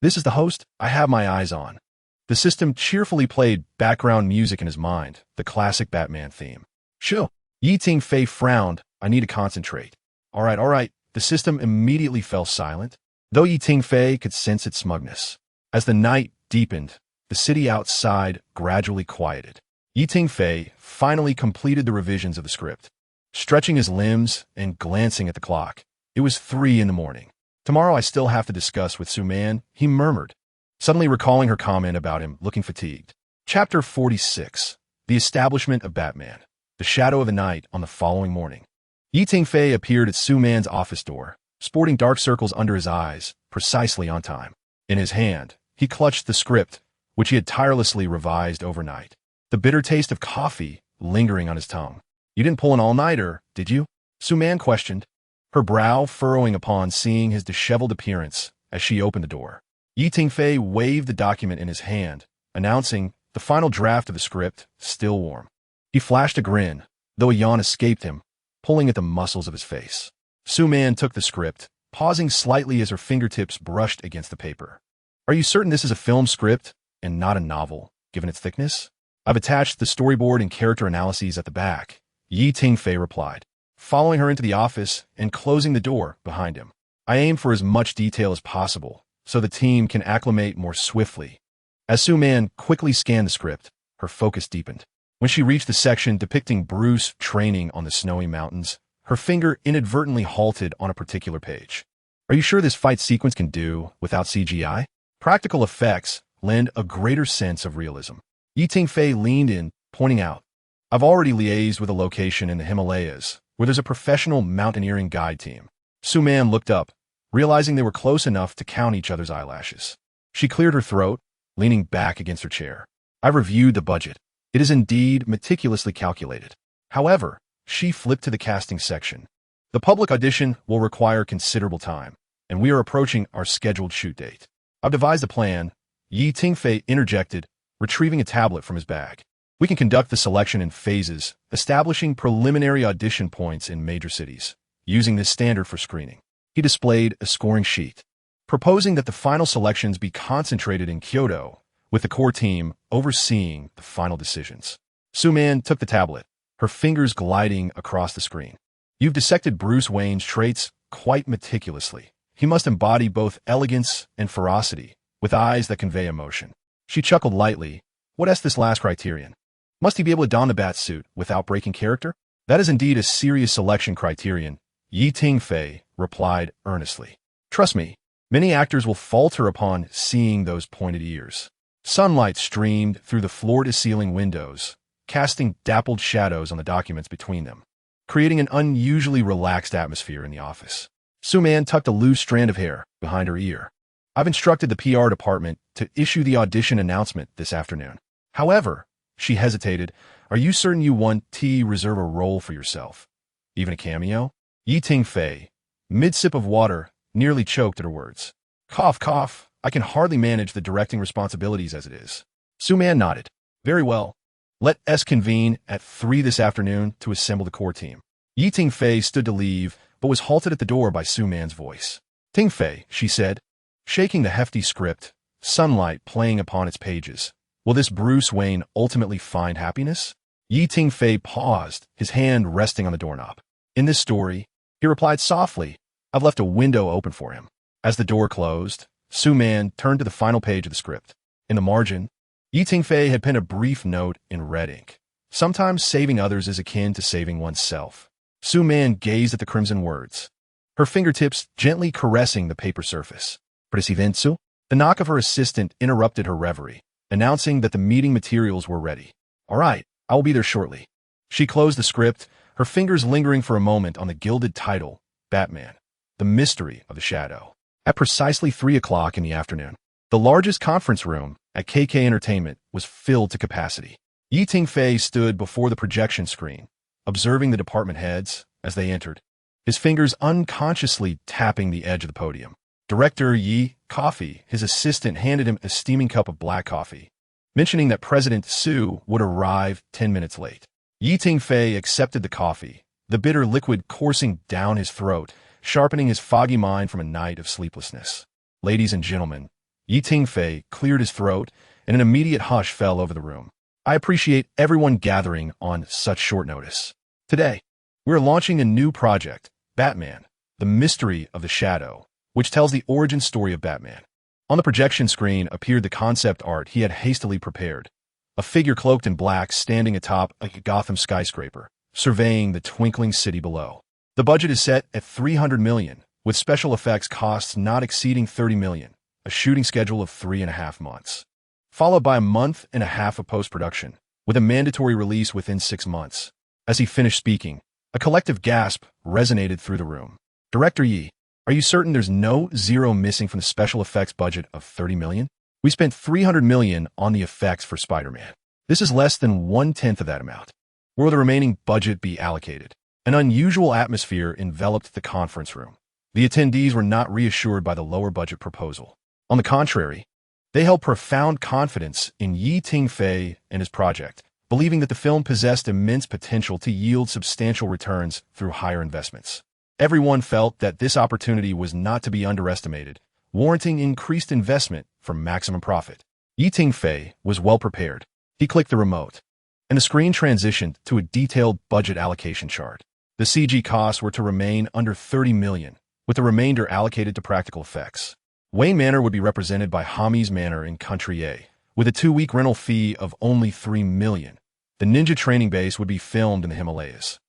this is the host I have my eyes on. The system cheerfully played background music in his mind, the classic Batman theme. Sure. Tingfei frowned. I need to concentrate. All right. The system immediately fell silent, though Tingfei could sense its smugness. As the night deepened, the city outside gradually quieted. Tingfei finally completed the revisions of the script. Stretching his limbs and glancing at the clock, it was 3 a.m. Tomorrow I still have to discuss with Su-Man, he murmured, suddenly recalling her comment about him looking fatigued. Chapter 46. The Establishment of Batman. The Shadow of the Night on the following morning. Tingfei appeared at Su-Man's office door, sporting dark circles under his eyes, precisely on time. In his hand, he clutched the script, which he had tirelessly revised overnight. The bitter taste of coffee lingering on his tongue. You didn't pull an all-nighter, did you? Su-Man questioned, her brow furrowing upon seeing his disheveled appearance as she opened the door. Tingfei waved the document in his hand, announcing the final draft of the script, still warm. He flashed a grin, though a yawn escaped him, pulling at the muscles of his face. Su-Man took the script, pausing slightly as her fingertips brushed against the paper. Are you certain this is a film script and not a novel, given its thickness? I've attached the storyboard and character analyses at the back, Tingfei replied, following her into the office and closing the door behind him. I aim for as much detail as possible, so the team can acclimate more swiftly. As Su-Man quickly scanned the script, her focus deepened. When she reached the section depicting Bruce training on the snowy mountains, her finger inadvertently halted on a particular page. Are you sure this fight sequence can do without CGI? Practical effects lend a greater sense of realism. Tingfei leaned in, pointing out, I've already liaised with a location in the Himalayas, where there's a professional mountaineering guide team. Su-Man looked up, realizing they were close enough to count each other's eyelashes. She cleared her throat, leaning back against her chair. I've reviewed the budget. It is indeed meticulously calculated. However, she flipped to the casting section. The public audition will require considerable time, and we are approaching our scheduled shoot date. I've devised a plan, Tingfei interjected, retrieving a tablet from his bag. We can conduct the selection in phases, establishing preliminary audition points in major cities, using this standard for screening. He displayed a scoring sheet, proposing that the final selections be concentrated in Kyoto, with the core team overseeing the final decisions. Su-Man took the tablet, her fingers gliding across the screen. You've dissected Bruce Wayne's traits quite meticulously. He must embody both elegance and ferocity, with eyes that convey emotion. She chuckled lightly. What's this last criterion? Must he be able to don the bat suit without breaking character? That is indeed a serious selection criterion, Tingfei replied earnestly. Trust me, many actors will falter upon seeing those pointed ears. Sunlight streamed through the floor-to-ceiling windows, casting dappled shadows on the documents between them, creating an unusually relaxed atmosphere in the office. Su-Man tucked a loose strand of hair behind her ear. I've instructed the PR department to issue the audition announcement this afternoon. However, she hesitated, are you certain you want to reserve a role for yourself? Even a cameo? Tingfei, mid-sip of water, nearly choked at her words. Cough, cough. I can hardly manage the directing responsibilities as it is. Su-Man nodded. Very well. Let us convene at 3 this afternoon to assemble the core team. Tingfei stood to leave, but was halted at the door by Su Man's voice. "Tingfei," she said, shaking the hefty script, sunlight playing upon its pages. "Will this Bruce Wayne ultimately find happiness?" Tingfei paused, his hand resting on the doorknob. "In this story," he replied softly, "I've left a window open for him." As the door closed, Su Man turned to the final page of the script. In the margin, Tingfei had penned a brief note in red ink. "Sometimes saving others is akin to saving oneself." Su Man gazed at the crimson words, her fingertips gently caressing the paper surface. "Presidenzu?" The knock of her assistant interrupted her reverie, announcing that the meeting materials were ready. "All right, I will be there shortly." She closed the script, her fingers lingering for a moment on the gilded title, Batman, The Mystery of the Shadow. At precisely 3 o'clock in the afternoon, the largest conference room at KK Entertainment was filled to capacity. Tingfei stood before the projection screen, observing the department heads as they entered, his fingers unconsciously tapping the edge of the podium. Director Coffee, his assistant, handed him a steaming cup of black coffee, mentioning that President Su would arrive 10 minutes late. Tingfei accepted the coffee, the bitter liquid coursing down his throat, sharpening his foggy mind from a night of sleeplessness. "Ladies and gentlemen," Tingfei cleared his throat, and an immediate hush fell over the room. "I appreciate everyone gathering on such short notice. Today, we're launching a new project, Batman, The Mystery of the Shadow, which tells the origin story of Batman." On the projection screen appeared the concept art he had hastily prepared, a figure cloaked in black standing atop a Gotham skyscraper, surveying the twinkling city below. The budget is set at $300 million, with special effects costs not exceeding $30 million, a shooting schedule of 3.5 months, followed by a month and a half of post-production, with a mandatory release within 6 months. As he finished speaking, a collective gasp resonated through the room. "Director are you certain there's no zero missing from the special effects budget of $30 million? We spent $300 million on the effects for Spider-Man. This is less than 1/10 of that amount. Where will the remaining budget be allocated?" An unusual atmosphere enveloped the conference room. The attendees were not reassured by the lower budget proposal. On the contrary, they held profound confidence in Tingfei and his project, believing that the film possessed immense potential to yield substantial returns through higher investments. Everyone felt that this opportunity was not to be underestimated, warranting increased investment for maximum profit. Tingfei was well prepared. He clicked the remote, and the screen transitioned to a detailed budget allocation chart. The CG costs were to remain under $30 million, with the remainder allocated to practical effects. Wayne Manor would be represented by Hami's Manor in Country A, with a 2-week rental fee of only $3 million. The ninja training base would be filmed in the Himalayas.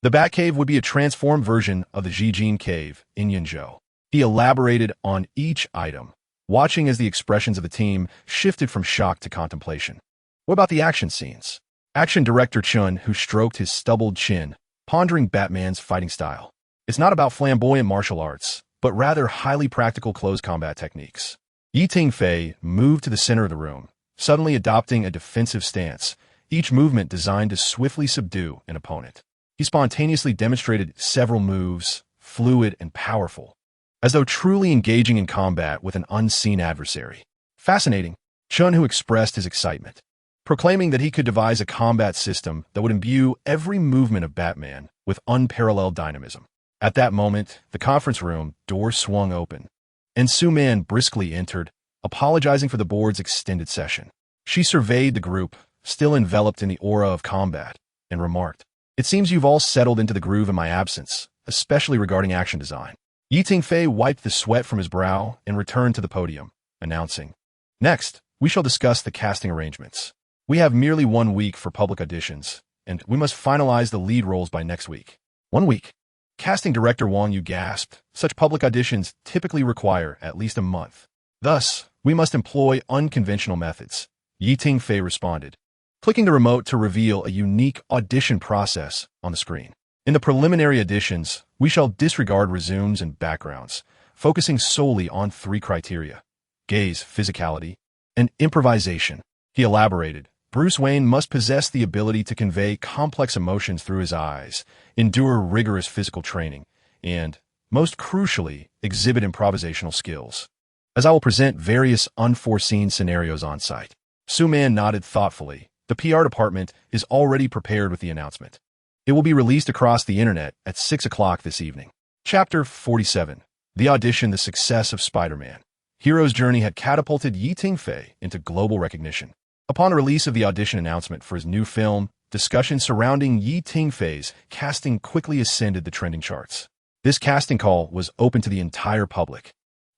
The Batcave would be a transformed version of the Jijin Cave in Yinzhou. He elaborated on each item, watching as the expressions of the team shifted from shock to contemplation. What about the action scenes? Action director Chun, who stroked his stubbled chin, pondering Batman's fighting style. "It's not about flamboyant martial arts, but rather highly practical close combat techniques." Tingfei moved to the center of the room, suddenly adopting a defensive stance, each movement designed to swiftly subdue an opponent. He spontaneously demonstrated several moves, fluid and powerful, as though truly engaging in combat with an unseen adversary. "Fascinating," Chun, who expressed his excitement, proclaiming that he could devise a combat system that would imbue every movement of Batman with unparalleled dynamism. At that moment, the conference room door swung open, and Su Man briskly entered, apologizing for the board's extended session. She surveyed the group, still enveloped in the aura of combat, and remarked, "It seems you've all settled into the groove in my absence, especially regarding action design." Tingfei wiped the sweat from his brow and returned to the podium, announcing, "Next, we shall discuss the casting arrangements. We have merely 1 week for public auditions, and we must finalize the lead roles by next week." 1 week? Casting director Wang Yu gasped. "Such public auditions typically require at least a month. Thus, we must employ unconventional methods," Tingfei responded, clicking the remote to reveal a unique audition process on the screen. "In the preliminary auditions, we shall disregard resumes and backgrounds, focusing solely on 3 criteria: gaze, physicality, and improvisation." He elaborated, "Bruce Wayne must possess the ability to convey complex emotions through his eyes, endure rigorous physical training, and, most crucially, exhibit improvisational skills. As I will present various unforeseen scenarios on site." Su Man nodded thoughtfully. The PR department is already prepared with the announcement. It will be released across the internet at 6 o'clock this evening. Chapter 47. The Audition, the Success of Spider-Man. Hero's journey had catapulted Tingfei into global recognition. Upon the release of the audition announcement for his new film, discussion surrounding Tingfei's casting quickly ascended the trending charts. This casting call was open to the entire public,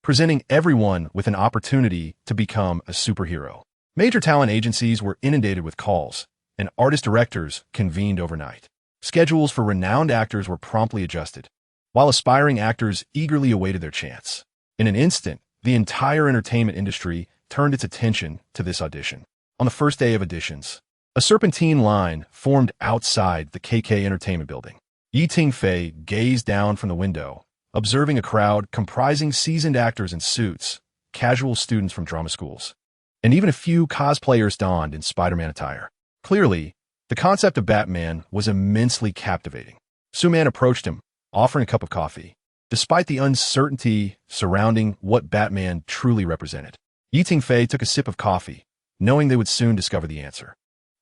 presenting everyone with an opportunity to become a superhero. Major talent agencies were inundated with calls, and artist-directors convened overnight. Schedules for renowned actors were promptly adjusted, while aspiring actors eagerly awaited their chance. In an instant, the entire entertainment industry turned its attention to this audition. On the first day of auditions, a serpentine line formed outside the KK Entertainment Building. Tingfei gazed down from the window, observing a crowd comprising seasoned actors in suits, casual students from drama schools, and even a few cosplayers donned in Spider-Man attire. Clearly, the concept of Batman was immensely captivating. Suman approached him, offering a cup of coffee, despite the uncertainty surrounding what Batman truly represented. Tingfei took a sip of coffee, knowing they would soon discover the answer.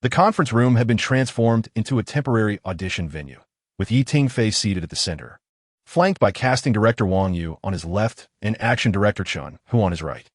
The conference room had been transformed into a temporary audition venue, with Tingfei seated at the center, flanked by casting director Wang Yu on his left and action director Chun, who on his right.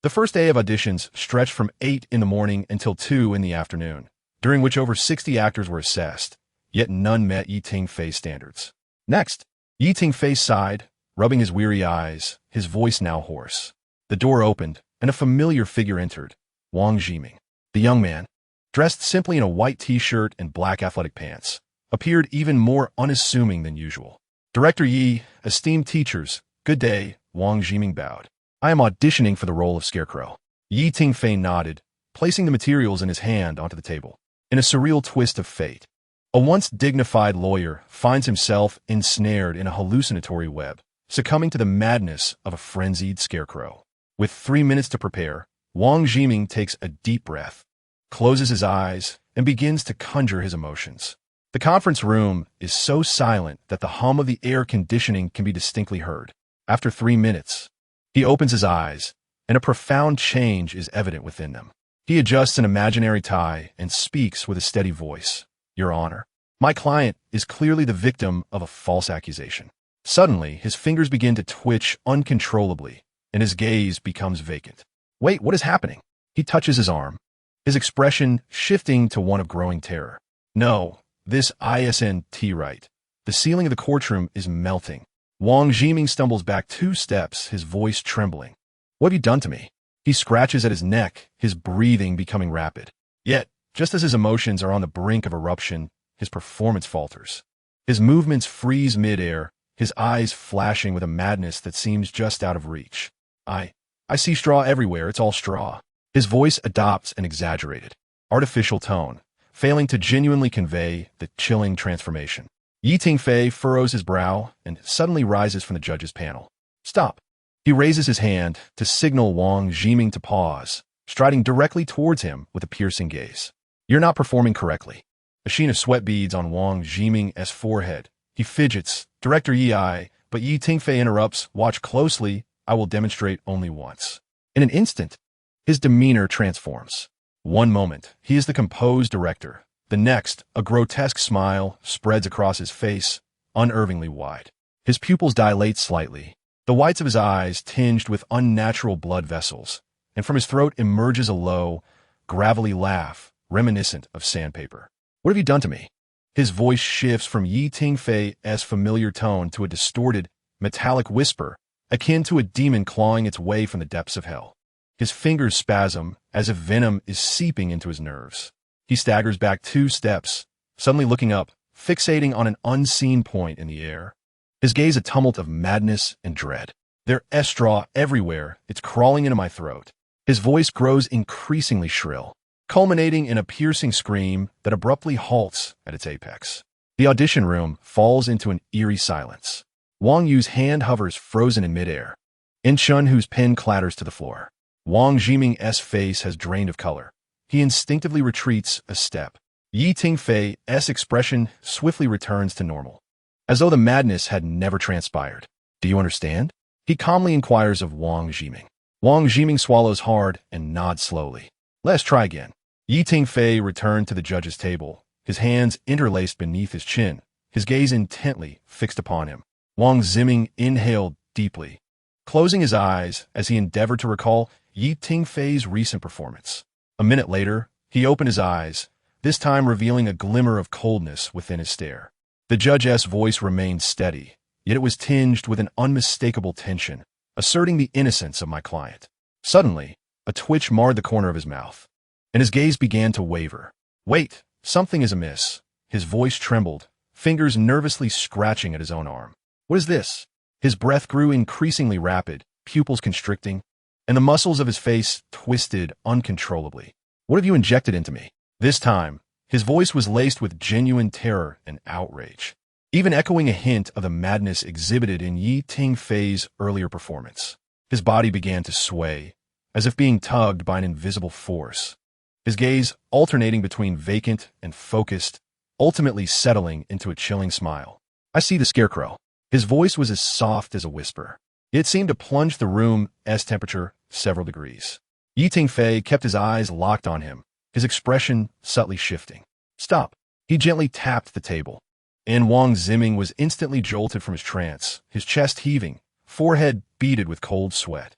The first day of auditions stretched from 8 in the morning until 2 in the afternoon, during which over 60 actors were assessed, yet none met Tingfei's standards. Next, Tingfei sighed, rubbing his weary eyes, his voice now hoarse. The door opened, and a familiar figure entered, Wang Jiming. The young man, dressed simply in a white t-shirt and black athletic pants, appeared even more unassuming than usual. Director Yi, esteemed teachers, good day, Wang Jiming bowed. I am auditioning for the role of Scarecrow. Tingfei nodded, placing the materials in his hand onto the table. In a surreal twist of fate, a once dignified lawyer finds himself ensnared in a hallucinatory web, succumbing to the madness of a frenzied Scarecrow. With 3 minutes to prepare, Wang Jiming takes a deep breath, closes his eyes, and begins to conjure his emotions. The conference room is so silent that the hum of the air conditioning can be distinctly heard. After 3 minutes, he opens his eyes, and a profound change is evident within them. He adjusts an imaginary tie and speaks with a steady voice. Your Honor, my client is clearly the victim of a false accusation. Suddenly, his fingers begin to twitch uncontrollably, and his gaze becomes vacant. Wait, what is happening? He touches his arm, his expression shifting to one of growing terror. No, this isn't right. The ceiling of the courtroom is melting. Wang Jiming stumbles back 2 steps, his voice trembling. What have you done to me? He scratches at his neck, his breathing becoming rapid. Yet, just as his emotions are on the brink of eruption, his performance falters. His movements freeze mid-air, his eyes flashing with a madness that seems just out of reach. I see straw everywhere, it's all straw. His voice adopts an exaggerated, artificial tone, failing to genuinely convey the chilling transformation. Tingfei furrows his brow and suddenly rises from the judge's panel. Stop. He raises his hand to signal Wang Jiming to pause, striding directly towards him with a piercing gaze. You're not performing correctly. A sheen of sweat beads on Wang Jiming's forehead. He fidgets. Director Yi, but Tingfei interrupts. Watch closely. I will demonstrate only once. In an instant, his demeanor transforms. One moment, he is the composed director. The next, a grotesque smile spreads across his face, unnervingly wide. His pupils dilate slightly, the whites of his eyes tinged with unnatural blood vessels, and from his throat emerges a low, gravelly laugh, reminiscent of sandpaper. What have you done to me? His voice shifts from Tingfei's familiar tone to a distorted, metallic whisper, akin to a demon clawing its way from the depths of hell. His fingers spasm as if venom is seeping into his nerves. He staggers back 2 steps, suddenly looking up, fixating on an unseen point in the air. His gaze a tumult of madness and dread. There's straw everywhere, it's crawling into my throat. His voice grows increasingly shrill, culminating in a piercing scream that abruptly halts at its apex. The audition room falls into an eerie silence. Wang Yu's hand hovers frozen in midair. In Chun Hu's pen clatters to the floor. Wang Jiming's face has drained of color. He instinctively retreats a step. Tingfei's expression swiftly returns to normal, as though the madness had never transpired. Do you understand? He calmly inquires of Wang Jiming. Wang Jiming swallows hard and nods slowly. Let's try again. Tingfei returned to the judge's table, his hands interlaced beneath his chin, his gaze intently fixed upon him. Wang Ziming inhaled deeply, closing his eyes as he endeavored to recall Tingfei's recent performance. A minute later, he opened his eyes, this time revealing a glimmer of coldness within his stare. The judge's voice remained steady, yet it was tinged with an unmistakable tension, asserting the innocence of my client. Suddenly, a twitch marred the corner of his mouth, and his gaze began to waver. Wait, something is amiss. His voice trembled, fingers nervously scratching at his own arm. What is this? His breath grew increasingly rapid, pupils constricting, and the muscles of his face twisted uncontrollably. What have you injected into me? This time, his voice was laced with genuine terror and outrage, even echoing a hint of the madness exhibited in Tingfei's earlier performance. His body began to sway, as if being tugged by an invisible force, his gaze alternating between vacant and focused, ultimately settling into a chilling smile. I see the scarecrow. His voice was as soft as a whisper. It seemed to plunge the room's temperature several degrees. Tingfei kept his eyes locked on him, his expression subtly shifting. Stop. He gently tapped the table, and Wang Ziming was instantly jolted from his trance, his chest heaving, forehead beaded with cold sweat.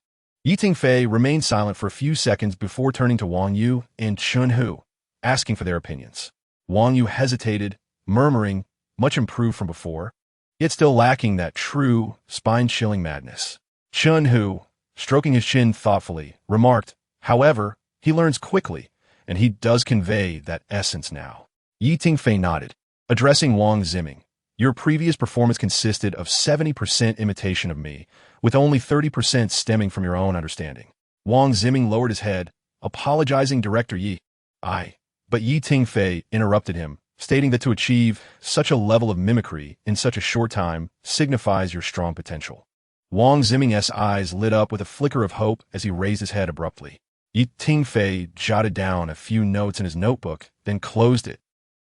Tingfei remained silent for a few seconds before turning to Wang Yu and Chun Hu, asking for their opinions. Wang Yu hesitated, murmuring, much improved from before, yet still lacking that true, spine-chilling madness. Chun Hu, stroking his chin thoughtfully, remarked, however, he learns quickly, and he does convey that essence now. Tingfei nodded, addressing Wang Ziming. Your previous performance consisted of 70% imitation of me, with only 30% stemming from your own understanding. Wang Ziming lowered his head, apologizing Director Yi. But Tingfei interrupted him, stating that to achieve such a level of mimicry in such a short time signifies your strong potential. Wang Ziming's eyes lit up with a flicker of hope as he raised his head abruptly. Tingfei jotted down a few notes in his notebook, then closed it,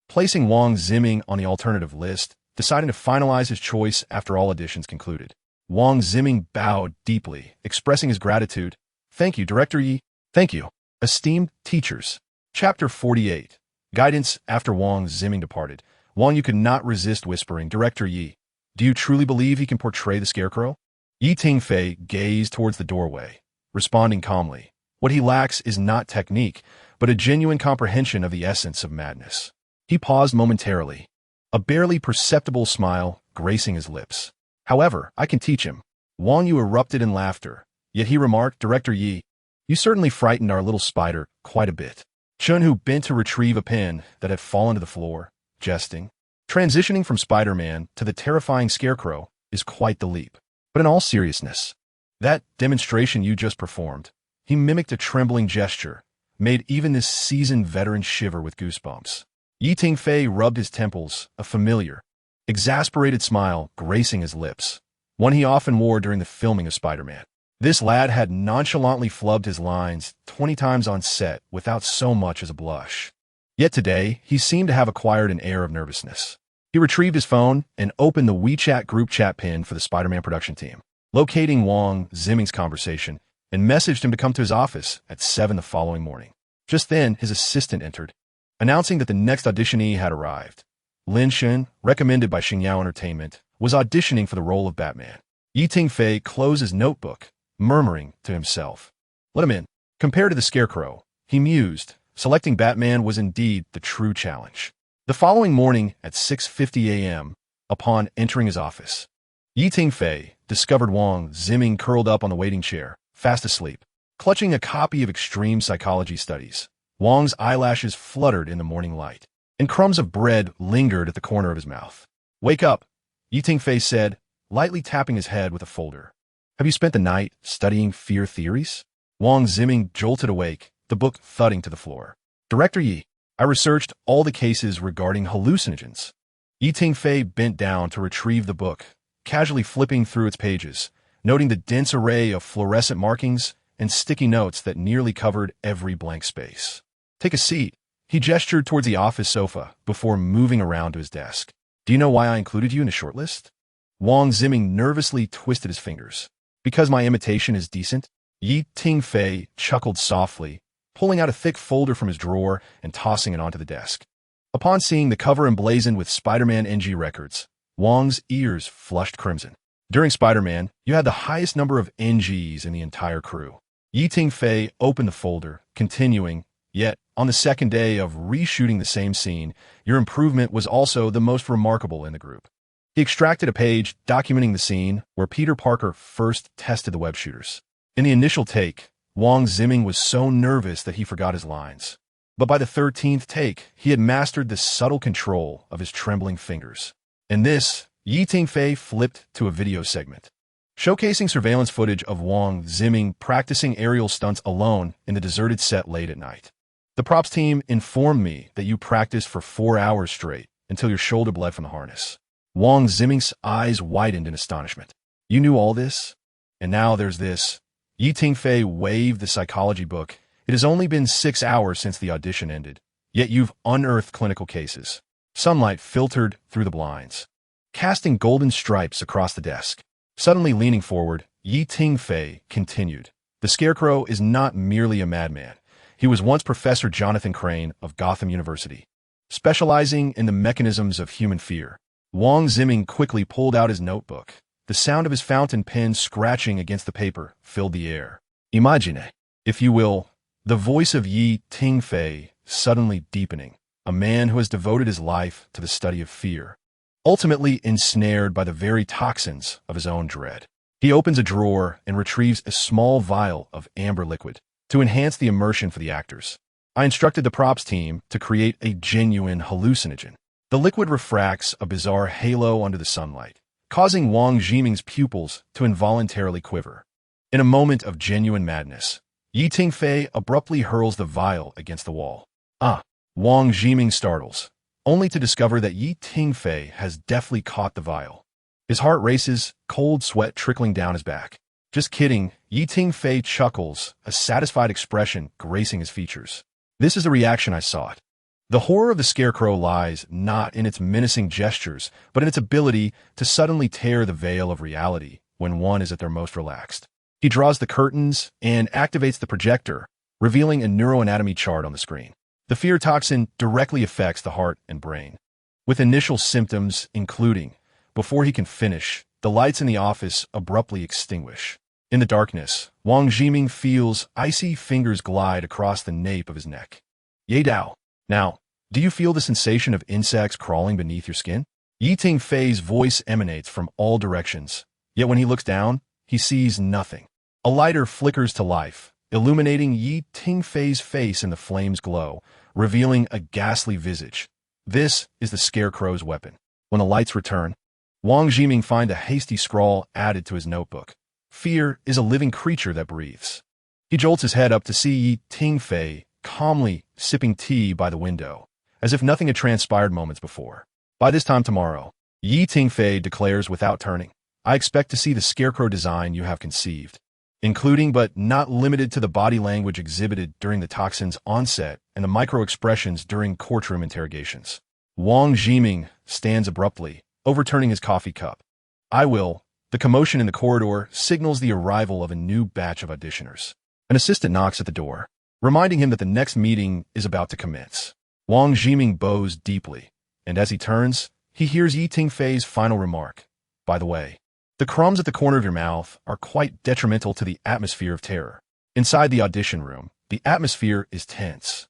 placing Wang Ziming on the alternative list, deciding to finalize his choice after all auditions concluded. Wang Ziming bowed deeply, expressing his gratitude. Thank you, Director Yi. Thank you. Esteemed teachers. Chapter 48. Guidance. After Wang Ziming departed, Wang Yu could not resist whispering, Director Yi, do you truly believe he can portray the scarecrow? Tingfei gazed towards the doorway, responding calmly. What he lacks is not technique, but a genuine comprehension of the essence of madness. He paused momentarily, a barely perceptible smile gracing his lips. However, I can teach him. Wang Yu erupted in laughter, yet he remarked, Director Yi, you certainly frightened our little spider quite a bit. Chun Hu bent to retrieve a pen that had fallen to the floor, jesting. Transitioning from Spider-Man to the terrifying scarecrow is quite the leap. But in all seriousness, that demonstration you just performed, he mimicked a trembling gesture, made even this seasoned veteran shiver with goosebumps. Tingfei rubbed his temples, a familiar, exasperated smile gracing his lips, one he often wore during the filming of Spider-Man. This lad had nonchalantly flubbed his lines 20 times on set without so much as a blush. Yet today, he seemed to have acquired an air of nervousness. He retrieved his phone and opened the WeChat group chat pin for the Spider-Man production team, locating Wang Ziming's conversation, and messaged him to come to his office at 7 the following morning. Just then, his assistant entered, announcing that the next auditionee had arrived. Lin Shen, recommended by Xingyao Entertainment, was auditioning for the role of Batman. Tingfei closed his notebook, murmuring to himself, let him in. Compared to the scarecrow, he mused, selecting Batman was indeed the true challenge. The following morning at 6:50 a.m., upon entering his office, Tingfei discovered Wang Ziming curled up on the waiting chair, fast asleep. Clutching a copy of Extreme Psychology Studies, Wang's eyelashes fluttered in the morning light, and crumbs of bread lingered at the corner of his mouth. Wake up, Tingfei said, lightly tapping his head with a folder. Have you spent the night studying fear theories? Wang Ziming jolted awake, the book thudding to the floor. Director Yi, I researched all the cases regarding hallucinogens. Tingfei bent down to retrieve the book, casually flipping through its pages, noting the dense array of fluorescent markings and sticky notes that nearly covered every blank space. Take a seat. He gestured towards the office sofa before moving around to his desk. Do you know why I included you in the shortlist? Wang Ziming nervously twisted his fingers. Because my imitation is decent? Tingfei chuckled softly, pulling out a thick folder from his drawer and tossing it onto the desk. Upon seeing the cover emblazoned with Spider-Man NG records, Wang's ears flushed crimson. During Spider-Man, you had the highest number of NGs in the entire crew. Tingfei opened the folder, continuing, yet, on the second day of reshooting the same scene, your improvement was also the most remarkable in the group. He extracted a page documenting the scene where Peter Parker first tested the web shooters. In the initial take, Wang Ziming was so nervous that he forgot his lines. But by the 13th take, he had mastered the subtle control of his trembling fingers. In this, Tingfei flipped to a video segment, showcasing surveillance footage of Wang Ziming practicing aerial stunts alone in the deserted set late at night. The props team informed me that you practiced for 4 hours straight until your shoulder bled from the harness. Wang Ziming's eyes widened in astonishment. You knew all this? And now there's this. Tingfei waved the psychology book. It has only been 6 hours since the audition ended, yet you've unearthed clinical cases. Sunlight filtered through the blinds, casting golden stripes across the desk. Suddenly leaning forward, Tingfei continued. The Scarecrow is not merely a madman. He was once Professor Jonathan Crane of Gotham University, specializing in the mechanisms of human fear. Wang Ziming quickly pulled out his notebook. The sound of his fountain pen scratching against the paper filled the air. Imagine, if you will, the voice of Tingfei suddenly deepening, a man who has devoted his life to the study of fear, ultimately ensnared by the very toxins of his own dread. He opens a drawer and retrieves a small vial of amber liquid to enhance the immersion for the actors. I instructed the props team to create a genuine hallucinogen. The liquid refracts a bizarre halo under the sunlight, causing Wang Ziming's pupils to involuntarily quiver. In a moment of genuine madness, Tingfei abruptly hurls the vial against the wall. Wang Ziming startles, only to discover that Tingfei has deftly caught the vial. His heart races, cold sweat trickling down his back. Just kidding, Tingfei chuckles, a satisfied expression gracing his features. This is the reaction I sought. The horror of the Scarecrow lies not in its menacing gestures, but in its ability to suddenly tear the veil of reality when one is at their most relaxed. He draws the curtains and activates the projector, revealing a neuroanatomy chart on the screen. The fear toxin directly affects the heart and brain, with initial symptoms including, before he can finish, the lights in the office abruptly extinguish. In the darkness, Wang Ziming feels icy fingers glide across the nape of his neck. Yadao. Now, do you feel the sensation of insects crawling beneath your skin? Tingfei's voice emanates from all directions, yet when he looks down, he sees nothing. A lighter flickers to life, illuminating Tingfei's face in the flame's glow, revealing a ghastly visage. This is the Scarecrow's weapon. When the lights return, Wang Ziming finds a hasty scrawl added to his notebook. Fear is a living creature that breathes. He jolts his head up to see Tingfei calmly sipping tea by the window, as if nothing had transpired moments before. By this time tomorrow, Tingfei declares without turning, I expect to see the Scarecrow design you have conceived, including but not limited to the body language exhibited during the toxin's onset and the micro-expressions during courtroom interrogations. Wang Ziming stands abruptly, overturning his coffee cup. I will. The commotion in the corridor signals the arrival of a new batch of auditioners. An assistant knocks at the door, reminding him that the next meeting is about to commence. Wang Ziming bows deeply, and as he turns, he hears Tingfei's final remark. By the way, the crumbs at the corner of your mouth are quite detrimental to the atmosphere of terror. Inside the audition room, the atmosphere is tense.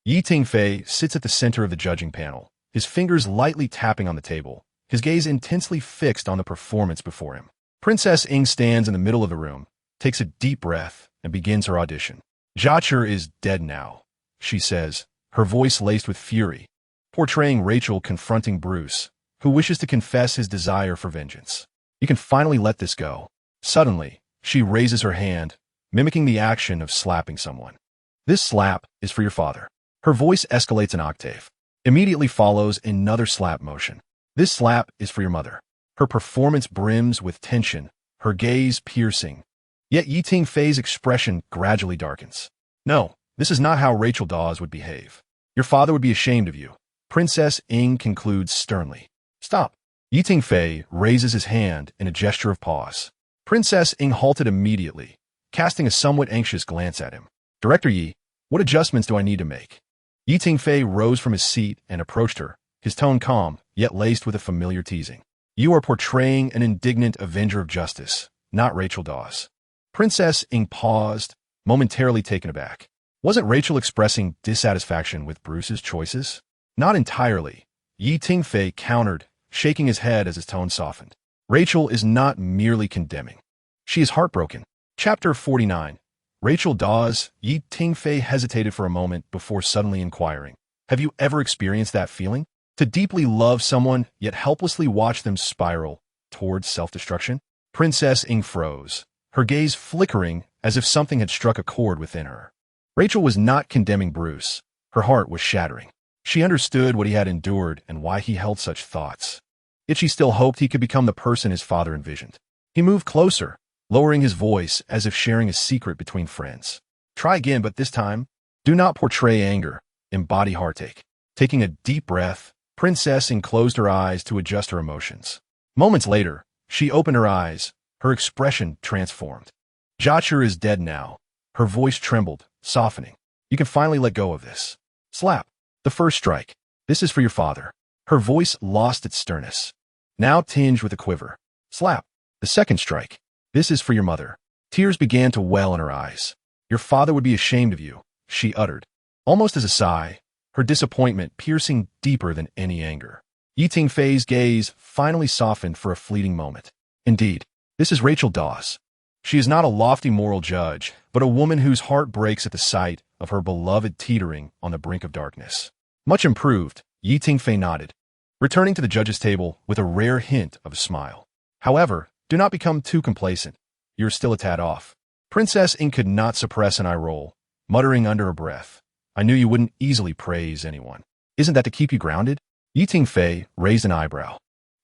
Tingfei sits at the center of the judging panel, his fingers lightly tapping on the table, his gaze intensely fixed on the performance before him. Princess Ing stands in the middle of the room, takes a deep breath, and begins her audition. Jotcher is dead now, she says, her voice laced with fury, portraying Rachel confronting Bruce, who wishes to confess his desire for vengeance. You can finally let this go. Suddenly, she raises her hand, mimicking the action of slapping someone. This slap is for your father. Her voice escalates an octave. Immediately follows another slap motion. This slap is for your mother. Her performance brims with tension, her gaze piercing. Yet Tingfei's expression gradually darkens. No, this is not how Rachel Dawes would behave. Your father would be ashamed of you. Princess Ing concludes sternly. Stop. Tingfei raises his hand in a gesture of pause. Princess Ing halted immediately, casting a somewhat anxious glance at him. Director Yi, what adjustments do I need to make? Tingfei rose from his seat and approached her, his tone calm, yet laced with a familiar teasing. You are portraying an indignant avenger of justice, not Rachel Dawes. Princess Ing paused, momentarily taken aback. Wasn't Rachel expressing dissatisfaction with Bruce's choices? Not entirely. Tingfei countered, shaking his head as his tone softened. Rachel is not merely condemning. She is heartbroken. Chapter 49. Rachel Dawes. Tingfei hesitated for a moment before suddenly inquiring. Have you ever experienced that feeling? To deeply love someone, yet helplessly watch them spiral towards self-destruction? Princess Ing froze, her gaze flickering as if something had struck a chord within her. Rachel was not condemning Bruce. Her heart was shattering. She understood what he had endured and why he held such thoughts. Yet she still hoped he could become the person his father envisioned. He moved closer, lowering his voice as if sharing a secret between friends. Try again, but this time, do not portray anger. Embody heartache. Taking a deep breath, Princess Ing closed her eyes to adjust her emotions. Moments later, she opened her eyes, her expression transformed. Jatcher is dead now. Her voice trembled, softening. You can finally let go of this. Slap. The first strike. This is for your father. Her voice lost its sternness, now tinged with a quiver. Slap. The second strike. This is for your mother. Tears began to well in her eyes. Your father would be ashamed of you, she uttered, almost as a sigh, her disappointment piercing deeper than any anger. Tingfei's gaze finally softened for a fleeting moment. Indeed, this is Rachel Dawes. She is not a lofty moral judge, but a woman whose heart breaks at the sight of her beloved teetering on the brink of darkness. Much improved, Tingfei nodded, returning to the judge's table with a rare hint of a smile. However, do not become too complacent. You're still a tad off. Princess Ing could not suppress an eye roll, muttering under her breath. I knew you wouldn't easily praise anyone. Isn't that to keep you grounded? Tingfei raised an eyebrow.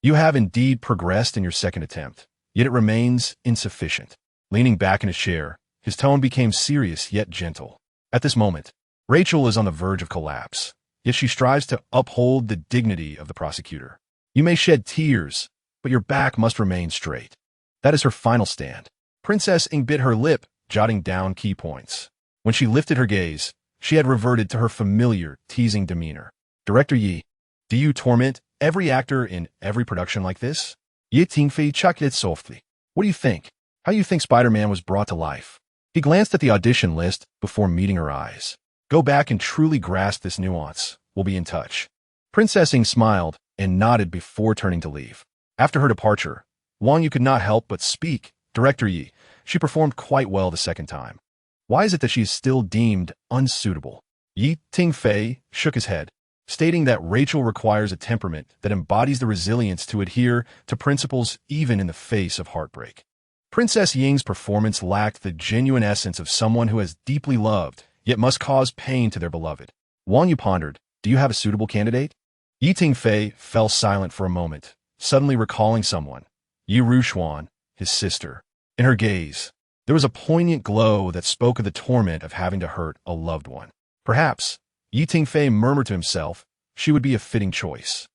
You have indeed progressed in your second attempt, yet it remains insufficient. Leaning back in his chair, his tone became serious yet gentle. At this moment, Rachel is on the verge of collapse, yet she strives to uphold the dignity of the prosecutor. You may shed tears, but your back must remain straight. That is her final stand. Princess Ing bit her lip, jotting down key points. When she lifted her gaze, she had reverted to her familiar, teasing demeanor. Director Yi, do you torment every actor in every production like this? Tingfei chuckled softly. What do you think? How do you think Spider-Man was brought to life? He glanced at the audition list before meeting her eyes. Go back and truly grasp this nuance. We'll be in touch. Princess Ing smiled and nodded before turning to leave. After her departure, Wang Yu could not help but speak. Director Yi, she performed quite well the second time. Why is it that she is still deemed unsuitable? Tingfei shook his head, stating that Rachel requires a temperament that embodies the resilience to adhere to principles even in the face of heartbreak. Princess Ying's performance lacked the genuine essence of someone who has deeply loved, yet must cause pain to their beloved. Wang Yu pondered, do you have a suitable candidate? Tingfei fell silent for a moment, suddenly recalling someone. Yi Rushuan, his sister. In her gaze, there was a poignant glow that spoke of the torment of having to hurt a loved one. Perhaps, Tingfei murmured to himself, she would be a fitting choice.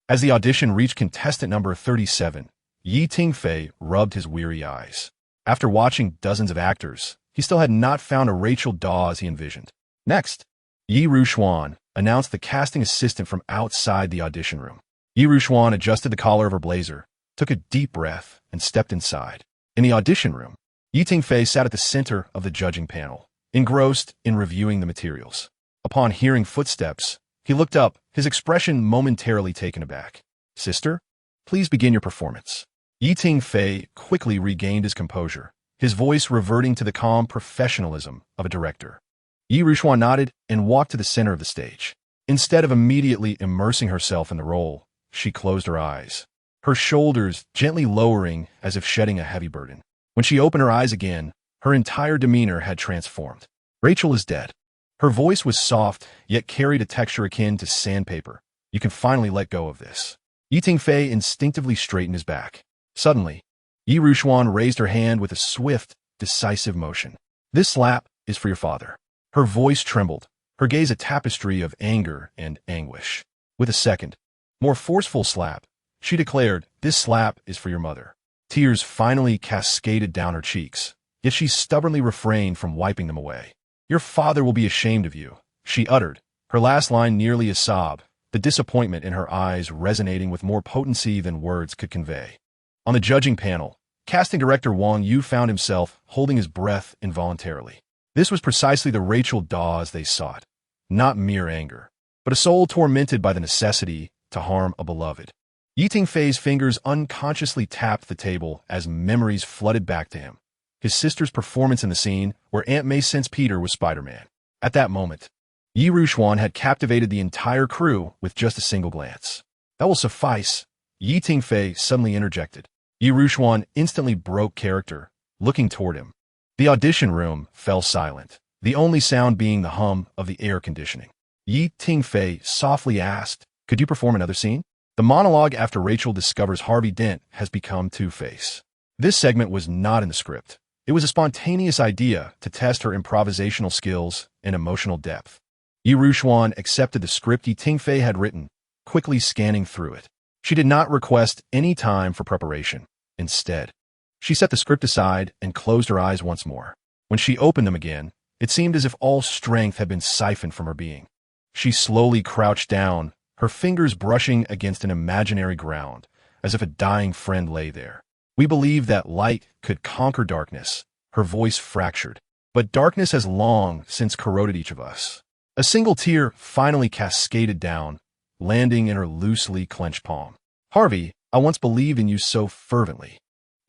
As the audition reached contestant number 37, Tingfei rubbed his weary eyes. After watching dozens of actors, he still had not found a Rachel Dawes he envisioned. Next, Yi Rushuan announced the casting assistant from outside the audition room. Yi Rushuan adjusted the collar of her blazer, took a deep breath, and stepped inside. In the audition room, Tingfei sat at the center of the judging panel, engrossed in reviewing the materials. Upon hearing footsteps, he looked up, his expression momentarily taken aback. Sister, please begin your performance. Tingfei quickly regained his composure, his voice reverting to the calm professionalism of a director. Yi Rushuan nodded and walked to the center of the stage. Instead of immediately immersing herself in the role, she closed her eyes, her shoulders gently lowering as if shedding a heavy burden. When she opened her eyes again, her entire demeanor had transformed. Rachel is dead. Her voice was soft, yet carried a texture akin to sandpaper. You can finally let go of this. Tingfei instinctively straightened his back. Suddenly, Yi Rushuan raised her hand with a swift, decisive motion. This slap is for your father. Her voice trembled, her gaze a tapestry of anger and anguish. With a second, more forceful slap, she declared, this slap is for your mother. Tears finally cascaded down her cheeks, yet she stubbornly refrained from wiping them away. Your father will be ashamed of you, she uttered, her last line nearly a sob, the disappointment in her eyes resonating with more potency than words could convey. On the judging panel, casting director Wang Yu found himself holding his breath involuntarily. This was precisely the Rachel Dawes they sought, not mere anger, but a soul tormented by the necessity to harm a beloved. Tingfei's fingers unconsciously tapped the table as memories flooded back to him. His sister's performance in the scene where Aunt May sensed Peter was Spider-Man. At that moment, Yi Rushuan had captivated the entire crew with just a single glance. That will suffice, Tingfei suddenly interjected. Yi Rushuan instantly broke character, looking toward him. The audition room fell silent, the only sound being the hum of the air conditioning. Tingfei softly asked, "Could you perform another scene?" The monologue after Rachel discovers Harvey Dent has become Two-Face. This segment was not in the script. It was a spontaneous idea to test her improvisational skills and emotional depth. Yi Rushuan accepted the script Tingfei had written, quickly scanning through it. She did not request any time for preparation. Instead, she set the script aside and closed her eyes once more. When she opened them again, it seemed as if all strength had been siphoned from her being. She slowly crouched down, her fingers brushing against an imaginary ground, as if a dying friend lay there. "We believe that light could conquer darkness," her voice fractured. "But darkness has long since corroded each of us." A single tear finally cascaded down, landing in her loosely clenched palm. "Harvey, I once believed in you so fervently."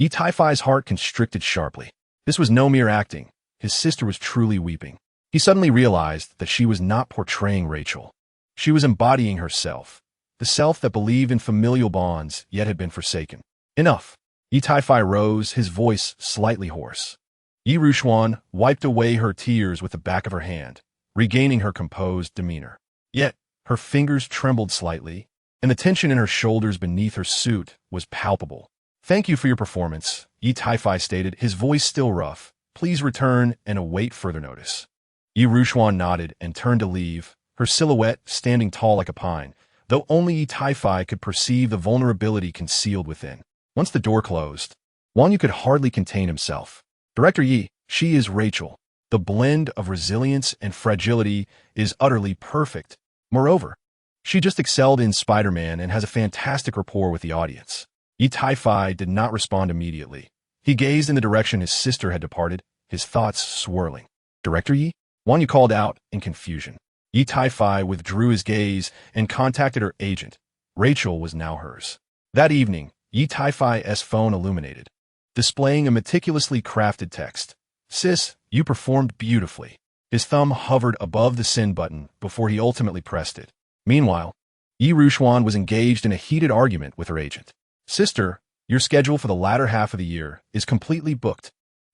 Tingfei's heart constricted sharply. This was no mere acting. His sister was truly weeping. He suddenly realized that she was not portraying Rachel. She was embodying herself, the self that believed in familial bonds yet had been forsaken. "Enough." Tingfei rose, his voice slightly hoarse. Yi Rushuan wiped away her tears with the back of her hand, regaining her composed demeanor. Yet, her fingers trembled slightly, and the tension in her shoulders beneath her suit was palpable. "Thank you for your performance," Tingfei stated, his voice still rough. "Please return and await further notice." Yi Rushuan nodded and turned to leave, her silhouette standing tall like a pine, though only Tingfei could perceive the vulnerability concealed within. Once the door closed, Wang Yu could hardly contain himself. "Director Yi, she is Rachel. The blend of resilience and fragility is utterly perfect. Moreover, she just excelled in Spider-Man and has a fantastic rapport with the audience." Tingfei did not respond immediately. He gazed in the direction his sister had departed, his thoughts swirling. "Director Yi?" Wang Yu called out in confusion. Tingfei withdrew his gaze and contacted her agent. Rachel was now hers. That evening, Tingfei's phone illuminated, displaying a meticulously crafted text. "Sis, you performed beautifully." His thumb hovered above the send button before he ultimately pressed it. Meanwhile, Yi Rushuan was engaged in a heated argument with her agent. "Sister, your schedule for the latter half of the year is completely booked.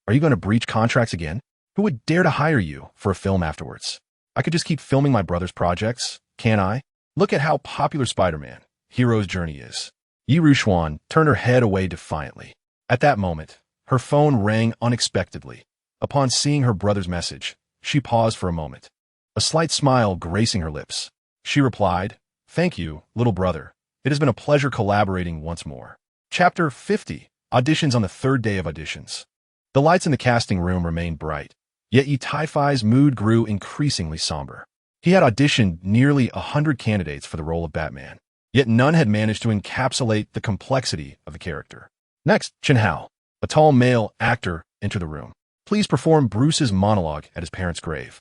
Are you going to breach contracts again? Who would dare to hire you for a film afterwards? I could just keep filming my brother's projects, can't I? Look at how popular Spider-Man, Hero's Journey is." Yi Rushuan turned her head away defiantly. At that moment, her phone rang unexpectedly. Upon seeing her brother's message, she paused for a moment, a slight smile gracing her lips. She replied, "Thank you, little brother. It has been a pleasure collaborating once more." Chapter 50. Auditions on the third day of auditions. The lights in the casting room remained bright, yet Tingfei's mood grew increasingly somber. He had auditioned nearly 100 candidates for the role of Batman, yet none had managed to encapsulate the complexity of the character. Next, Chen Hao, a tall male actor, entered the room. "Please perform Bruce's monologue at his parents' grave."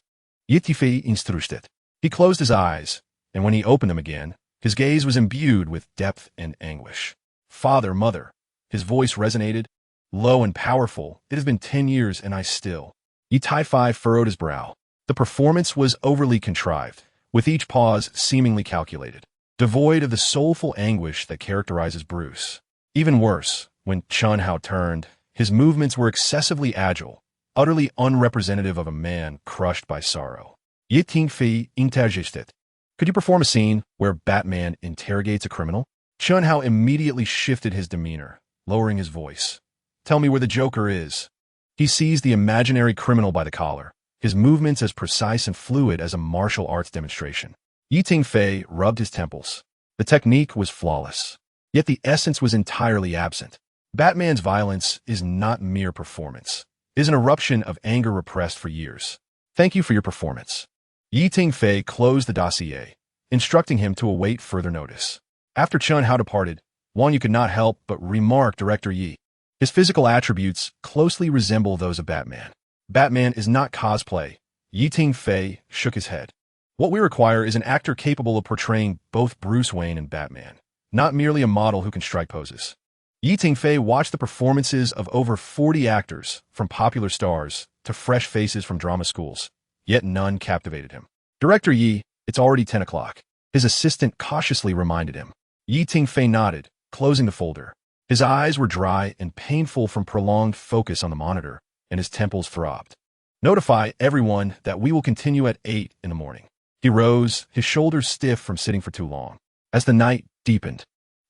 Tingfei instructed. He closed his eyes, and when he opened them again, his gaze was imbued with depth and anguish. "Father, mother," his voice resonated, low and powerful. "It has been 10 years and I still..." Tingfei furrowed his brow. The performance was overly contrived, with each pause seemingly calculated, devoid of the soulful anguish that characterizes Bruce. Even worse, when Chen Hao turned, his movements were excessively agile, utterly unrepresentative of a man crushed by sorrow. Tingfei interjected. "Could you perform a scene where Batman interrogates a criminal?" Chen Hao immediately shifted his demeanor, lowering his voice. "Tell me where the Joker is." He seized the imaginary criminal by the collar, his movements as precise and fluid as a martial arts demonstration. Tingfei rubbed his temples. The technique was flawless, yet the essence was entirely absent. Batman's violence is not mere performance. It is an eruption of anger repressed for years. "Thank you for your performance." Tingfei closed the dossier. instructing him to await further notice. After Chun Hao departed, Wang Yu could not help but remark Director Yi. His physical attributes closely resemble those of Batman. Batman is not cosplay. Tingfei shook his head. What we require is an actor capable of portraying both Bruce Wayne and Batman, not merely a model who can strike poses. Tingfei watched the performances of over 40 actors, from popular stars to fresh faces from drama schools, yet none captivated him. Director Yi, it's already 10 o'clock. His assistant cautiously reminded him. Tingfei nodded, closing the folder. His eyes were dry and painful from prolonged focus on the monitor, and his temples throbbed. Notify everyone that we will continue at 8 in the morning. He rose, his shoulders stiff from sitting for too long. As the night deepened,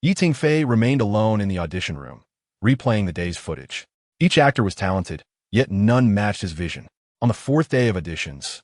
Tingfei remained alone in the audition room, replaying the day's footage. Each actor was talented, yet none matched his vision. On the fourth day of auditions,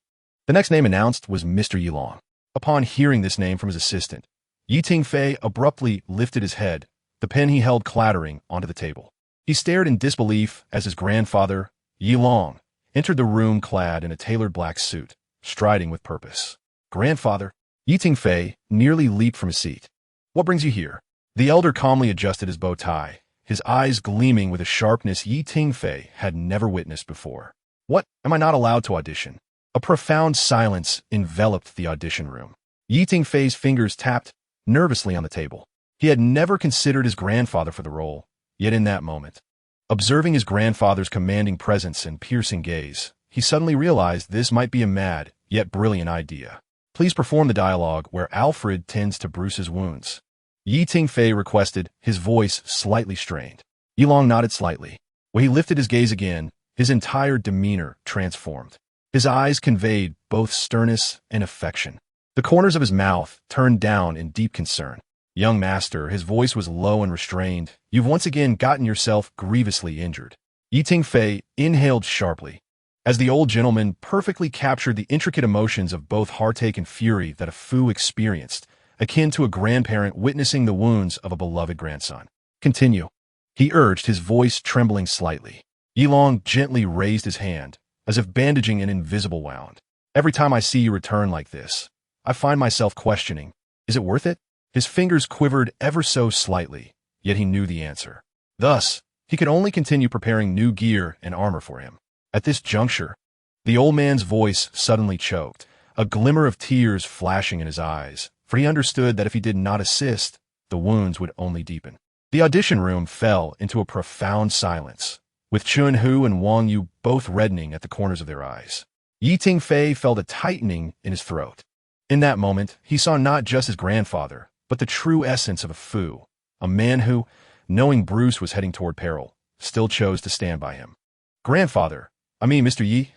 the next name announced was Mr. Yilong. Upon hearing this name from his assistant, Tingfei abruptly lifted his head, the pen he held clattering onto the table. He stared in disbelief as his grandfather, Yilong, entered the room clad in a tailored black suit, striding with purpose. Grandfather, Tingfei nearly leaped from his seat. What brings you here? The elder calmly adjusted his bow tie, his eyes gleaming with a sharpness Tingfei had never witnessed before. What? Am I not allowed to audition? A profound silence enveloped the audition room. Tingfei's fingers tapped nervously on the table. He had never considered his grandfather for the role, yet in that moment, observing his grandfather's commanding presence and piercing gaze, he suddenly realized this might be a mad, yet brilliant idea. Please perform the dialogue where Alfred tends to Bruce's wounds. Tingfei requested, his voice slightly strained. Yilong nodded slightly. When he lifted his gaze again, his entire demeanor transformed. His eyes conveyed both sternness and affection. The corners of his mouth turned down in deep concern. Young master, his voice was low and restrained. You've once again gotten yourself grievously injured. Tingfei inhaled sharply, as the old gentleman perfectly captured the intricate emotions of both heartache and fury that a Fu experienced, akin to a grandparent witnessing the wounds of a beloved grandson. Continue, he urged, his voice trembling slightly. Yilong gently raised his hand, as if bandaging an invisible wound. Every time I see you return like this, I find myself questioning, is it worth it? His fingers quivered ever so slightly, yet he knew the answer. Thus, he could only continue preparing new gear and armor for him. At this juncture, the old man's voice suddenly choked, a glimmer of tears flashing in his eyes, for he understood that if he did not assist, the wounds would only deepen. The audition room fell into a profound silence, with Chun Hu and Wang Yu both reddening at the corners of their eyes. Tingfei felt a tightening in his throat. In that moment, he saw not just his grandfather, but the true essence of a Fu, a man who, knowing Bruce was heading toward peril, still chose to stand by him. Grandfather, Mr. Yi,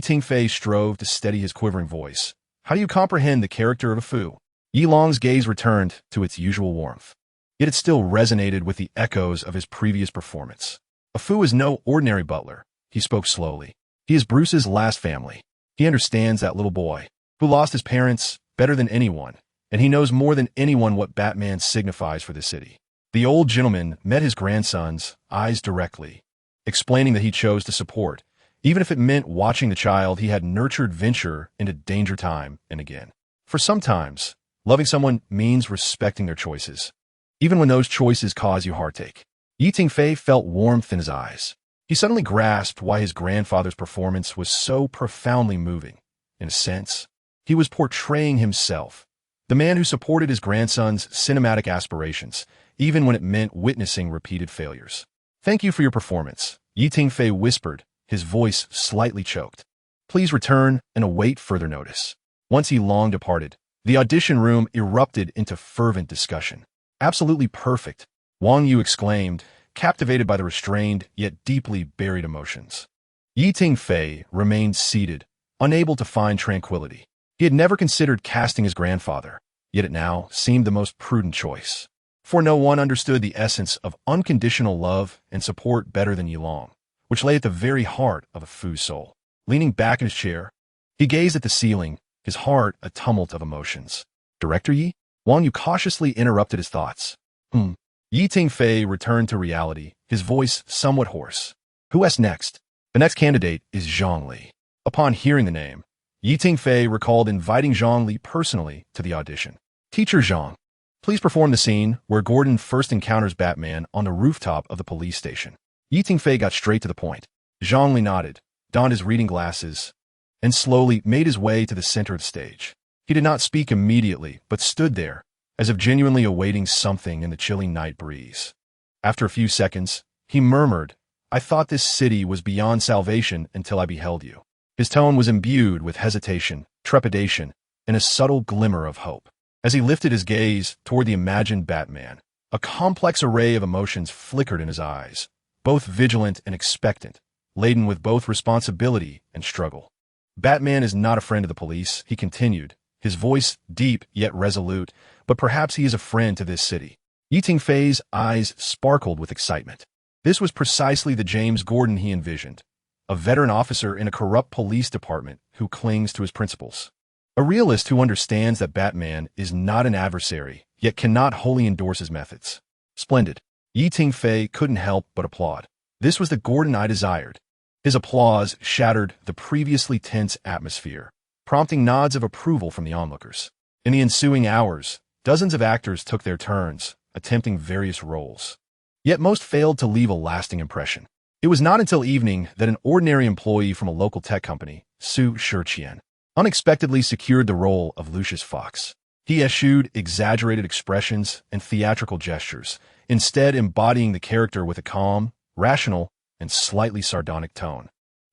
Tingfei strove to steady his quivering voice. How do you comprehend the character of a Fu? Yilong's gaze returned to its usual warmth, yet it still resonated with the echoes of his previous performance. A Fu is no ordinary butler, he spoke slowly. He is Bruce's last family. He understands that little boy, who lost his parents, better than anyone, and he knows more than anyone what Batman signifies for the city. The old gentleman met his grandson's eyes directly, explaining that he chose to support, even if it meant watching the child he had nurtured venture into danger time and again. For sometimes, loving someone means respecting their choices, even when those choices cause you heartache. Tingfei felt warmth in his eyes. He suddenly grasped why his grandfather's performance was so profoundly moving. In a sense, he was portraying himself, the man who supported his grandson's cinematic aspirations, even when it meant witnessing repeated failures. Thank you for your performance, Tingfei whispered, his voice slightly choked. Please return and await further notice. Once he long departed, the audition room erupted into fervent discussion. Absolutely perfect, Wang Yu exclaimed, captivated by the restrained yet deeply buried emotions. Tingfei remained seated, unable to find tranquility. He had never considered casting his grandfather, yet it now seemed the most prudent choice. For no one understood the essence of unconditional love and support better than Yilong, which lay at the very heart of a Fu's soul. Leaning back in his chair, he gazed at the ceiling, his heart a tumult of emotions. Director Yi? Wang Yu cautiously interrupted his thoughts. Tingfei returned to reality, his voice somewhat hoarse. Who asks next? The next candidate is Zhang Li. Upon hearing the name, Tingfei recalled inviting Zhang Li personally to the audition. Teacher Zhang, please perform the scene where Gordon first encounters Batman on the rooftop of the police station. Tingfei got straight to the point. Zhang nodded, donned his reading glasses, and slowly made his way to the center of the stage. He did not speak immediately, but stood there, as if genuinely awaiting something in the chilly night breeze. After a few seconds, he murmured, "I thought this city was beyond salvation until I beheld you." His tone was imbued with hesitation, trepidation, and a subtle glimmer of hope. As he lifted his gaze toward the imagined Batman, a complex array of emotions flickered in his eyes, both vigilant and expectant, laden with both responsibility and struggle. "Batman is not a friend of the police," he continued, his voice deep yet resolute, "but perhaps he is a friend to this city." Tingfei's eyes sparkled with excitement. This was precisely the James Gordon he envisioned, a veteran officer in a corrupt police department who clings to his principles. A realist who understands that Batman is not an adversary, yet cannot wholly endorse his methods. Splendid. Tingfei couldn't help but applaud. This was the Gordon I desired. His applause shattered the previously tense atmosphere, prompting nods of approval from the onlookers. In the ensuing hours, dozens of actors took their turns, attempting various roles. Yet most failed to leave a lasting impression. It was not until evening that an ordinary employee from a local tech company, Su Shiqian, unexpectedly secured the role of Lucius Fox. He eschewed exaggerated expressions and theatrical gestures, instead embodying the character with a calm, rational, and slightly sardonic tone,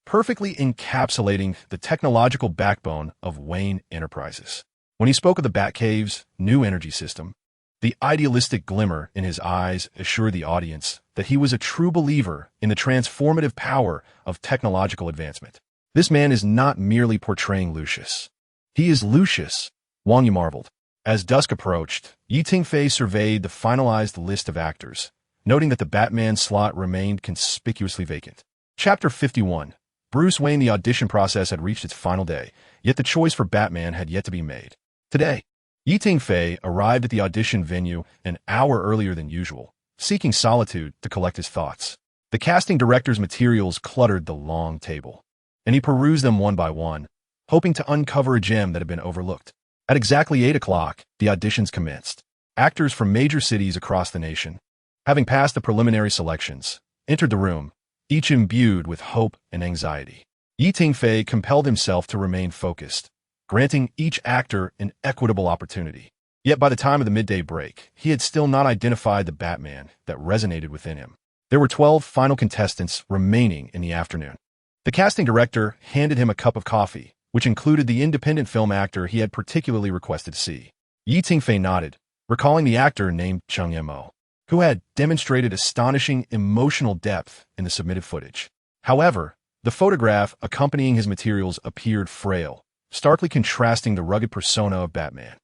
perfectly encapsulating the technological backbone of Wayne Enterprises. When he spoke of the Batcave's new energy system, the idealistic glimmer in his eyes assured the audience that he was a true believer in the transformative power of technological advancement. This man is not merely portraying Lucius. He is Lucius, Wang Yu marveled. As dusk approached, Tingfei surveyed the finalized list of actors, noting that the Batman slot remained conspicuously vacant. Chapter 51. Bruce Wayne. The audition process had reached its final day, yet the choice for Batman had yet to be made. Today, Tingfei arrived at the audition venue an hour earlier than usual, seeking solitude to collect his thoughts. The casting director's materials cluttered the long table, and he perused them one by one, hoping to uncover a gem that had been overlooked. At exactly 8 o'clock, the auditions commenced. Actors from major cities across the nation, having passed the preliminary selections, entered the room, each imbued with hope and anxiety. Tingfei compelled himself to remain focused, granting each actor an equitable opportunity. Yet by the time of the midday break, he had still not identified the Batman that resonated within him. There were 12 final contestants remaining in the afternoon. The casting director handed him a cup of coffee, which included the independent film actor he had particularly requested to see. Tingfei nodded, recalling the actor named Chung Mo, who had demonstrated astonishing emotional depth in the submitted footage. However, the photograph accompanying his materials appeared frail, starkly contrasting the rugged persona of Batman.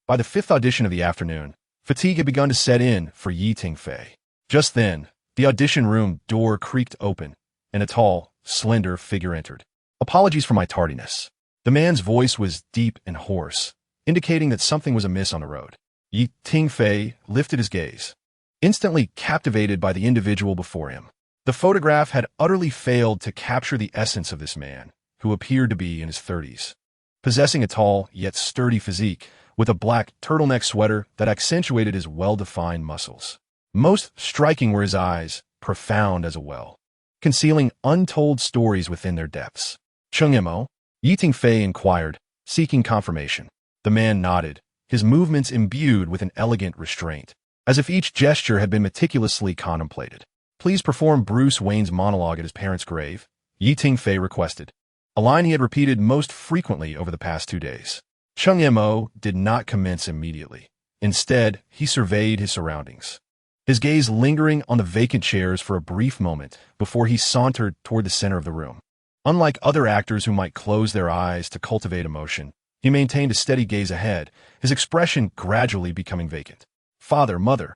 By the 5th audition of the afternoon, fatigue had begun to set in for Tingfei. Just then, the audition room door creaked open, and a tall, slender figure entered. "Apologies for my tardiness." The man's voice was deep and hoarse, indicating that something was amiss on the road. Tingfei lifted his gaze, instantly captivated by the individual before him. The photograph had utterly failed to capture the essence of this man, who appeared to be in his 30s. Possessing a tall yet sturdy physique, with a black turtleneck sweater that accentuated his well-defined muscles. Most striking were his eyes, profound as a well, concealing untold stories within their depths. "Chung Mo?" Tingfei inquired, seeking confirmation. The man nodded, his movements imbued with an elegant restraint, as if each gesture had been meticulously contemplated. "Please perform Bruce Wayne's monologue at his parents' grave," Tingfei requested, a line he had repeated most frequently over the past 2 days. Chung Mo did not commence immediately. Instead, he surveyed his surroundings, his gaze lingering on the vacant chairs for a brief moment before he sauntered toward the center of the room. Unlike other actors who might close their eyes to cultivate emotion, he maintained a steady gaze ahead, his expression gradually becoming vacant. "Father, mother."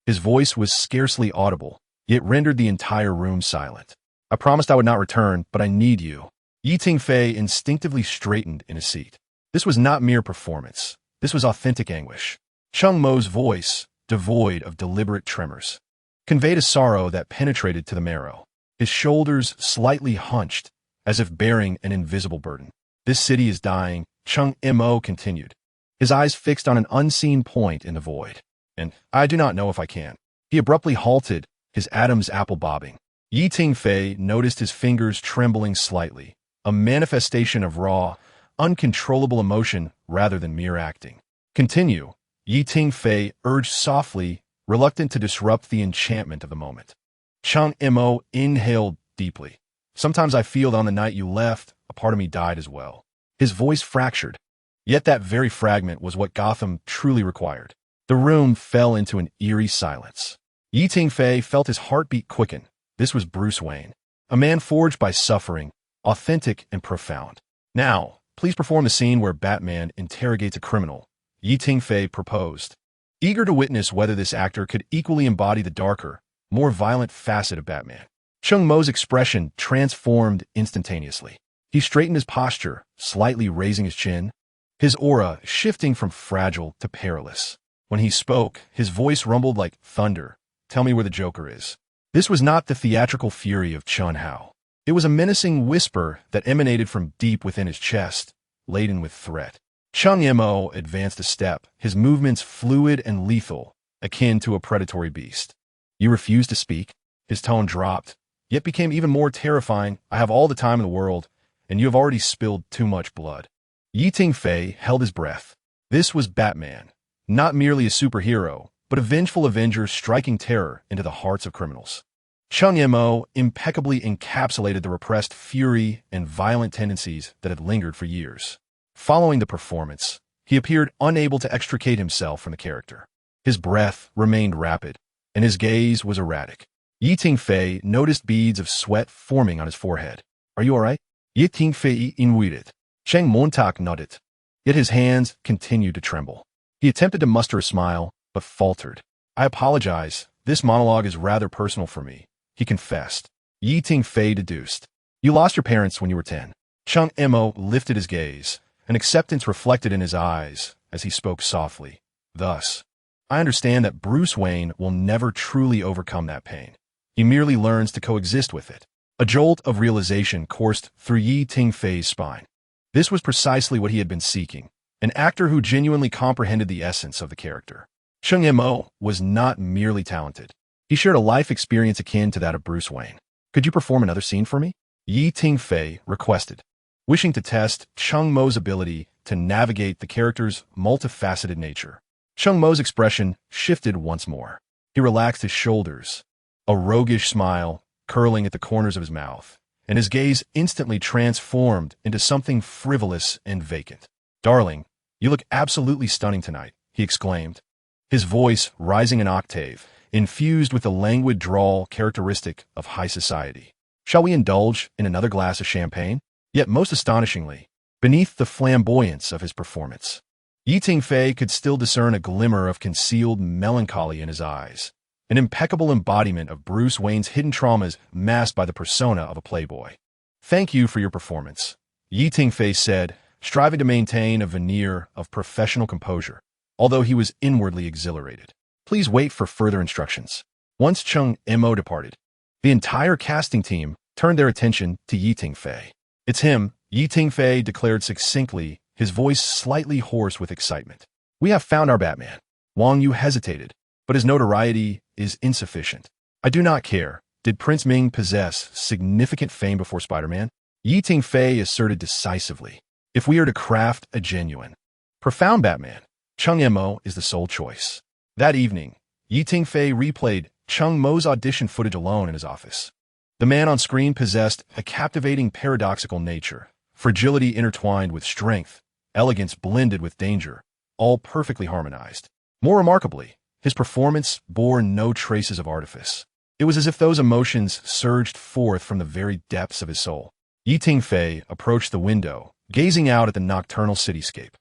His voice was scarcely audible, yet rendered the entire room silent. "I promised I would not return, but I need you." Tingfei instinctively straightened in his seat. This was not mere performance. This was authentic anguish. Chung Mo's voice, devoid of deliberate tremors, conveyed a sorrow that penetrated to the marrow. His shoulders slightly hunched, as if bearing an invisible burden. "This city is dying," Chung Mo continued, his eyes fixed on an unseen point in the void. And I do not know if I can. He abruptly halted, his Adam's apple bobbing. Tingfei noticed his fingers trembling slightly, a manifestation of raw, uncontrollable emotion rather than mere acting. Continue, Tingfei urged softly, reluctant to disrupt the enchantment of the moment. Chang Mo inhaled deeply. Sometimes I feel that on the night you left, a part of me died as well. His voice fractured. Yet that very fragment was what Gotham truly required. The room fell into an eerie silence. Tingfei felt his heartbeat quicken. This was Bruce Wayne, a man forged by suffering, authentic and profound. Now, please perform the scene where Batman interrogates a criminal, Tingfei proposed, eager to witness whether this actor could equally embody the darker, more violent facet of Batman. Chung Mo's expression transformed instantaneously. He straightened his posture, slightly raising his chin, his aura shifting from fragile to perilous. When he spoke, his voice rumbled like thunder. Tell me where the Joker is. This was not the theatrical fury of Chun Hao. It was a menacing whisper that emanated from deep within his chest, laden with threat. Chung Mo advanced a step, his movements fluid and lethal, akin to a predatory beast. You refuse to speak? His tone dropped, yet became even more terrifying. I have all the time in the world, and you have already spilled too much blood. Tingfei held his breath. This was Batman, not merely a superhero, but a vengeful Avenger striking terror into the hearts of criminals. Chung Mo impeccably encapsulated the repressed fury and violent tendencies that had lingered for years. Following the performance, he appeared unable to extricate himself from the character. His breath remained rapid, and his gaze was erratic. Tingfei noticed beads of sweat forming on his forehead. Are you all right? Tingfei inwided. Cheng Montauk nodded. Yet his hands continued to tremble. He attempted to muster a smile, but faltered. I apologize. This monologue is rather personal for me, he confessed. Tingfei deduced. You lost your parents when you were 10. Chung Mo lifted his gaze, an acceptance reflected in his eyes as he spoke softly. Thus, I understand that Bruce Wayne will never truly overcome that pain. He merely learns to coexist with it. A jolt of realization coursed through Tingfei's spine. This was precisely what he had been seeking, an actor who genuinely comprehended the essence of the character. Chung Mo was not merely talented. He shared a life experience akin to that of Bruce Wayne. Could you perform another scene for me? Tingfei requested, wishing to test Chung Mo's ability to navigate the character's multifaceted nature. Chung Mo's expression shifted once more. He relaxed his shoulders, a roguish smile curling at the corners of his mouth, and his gaze instantly transformed into something frivolous and vacant. Darling, you look absolutely stunning tonight, he exclaimed, his voice rising an octave, infused with the languid drawl characteristic of high society. Shall we indulge in another glass of champagne? Yet most astonishingly, beneath the flamboyance of his performance, Tingfei could still discern a glimmer of concealed melancholy in his eyes, an impeccable embodiment of Bruce Wayne's hidden traumas masked by the persona of a playboy. Thank you for your performance, Tingfei said, striving to maintain a veneer of professional composure, although he was inwardly exhilarated. Please wait for further instructions. Once Chung Mo departed, the entire casting team turned their attention to Tingfei. It's him, Tingfei declared succinctly, his voice slightly hoarse with excitement. We have found our Batman. Wang Yu hesitated, but his notoriety is insufficient. I do not care. Did Prince Ming possess significant fame before Spider-Man? Tingfei asserted decisively. If we are to craft a genuine, profound Batman, Chung Mo is the sole choice. That evening, Tingfei replayed Chung Mo's audition footage alone in his office. The man on screen possessed a captivating paradoxical nature, fragility intertwined with strength, elegance blended with danger, all perfectly harmonized. More remarkably, his performance bore no traces of artifice. It was as if those emotions surged forth from the very depths of his soul. Tingfei approached the window, gazing out at the nocturnal cityscape.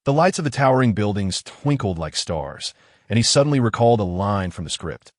The lights of the towering buildings twinkled like stars, and he suddenly recalled a line from the script.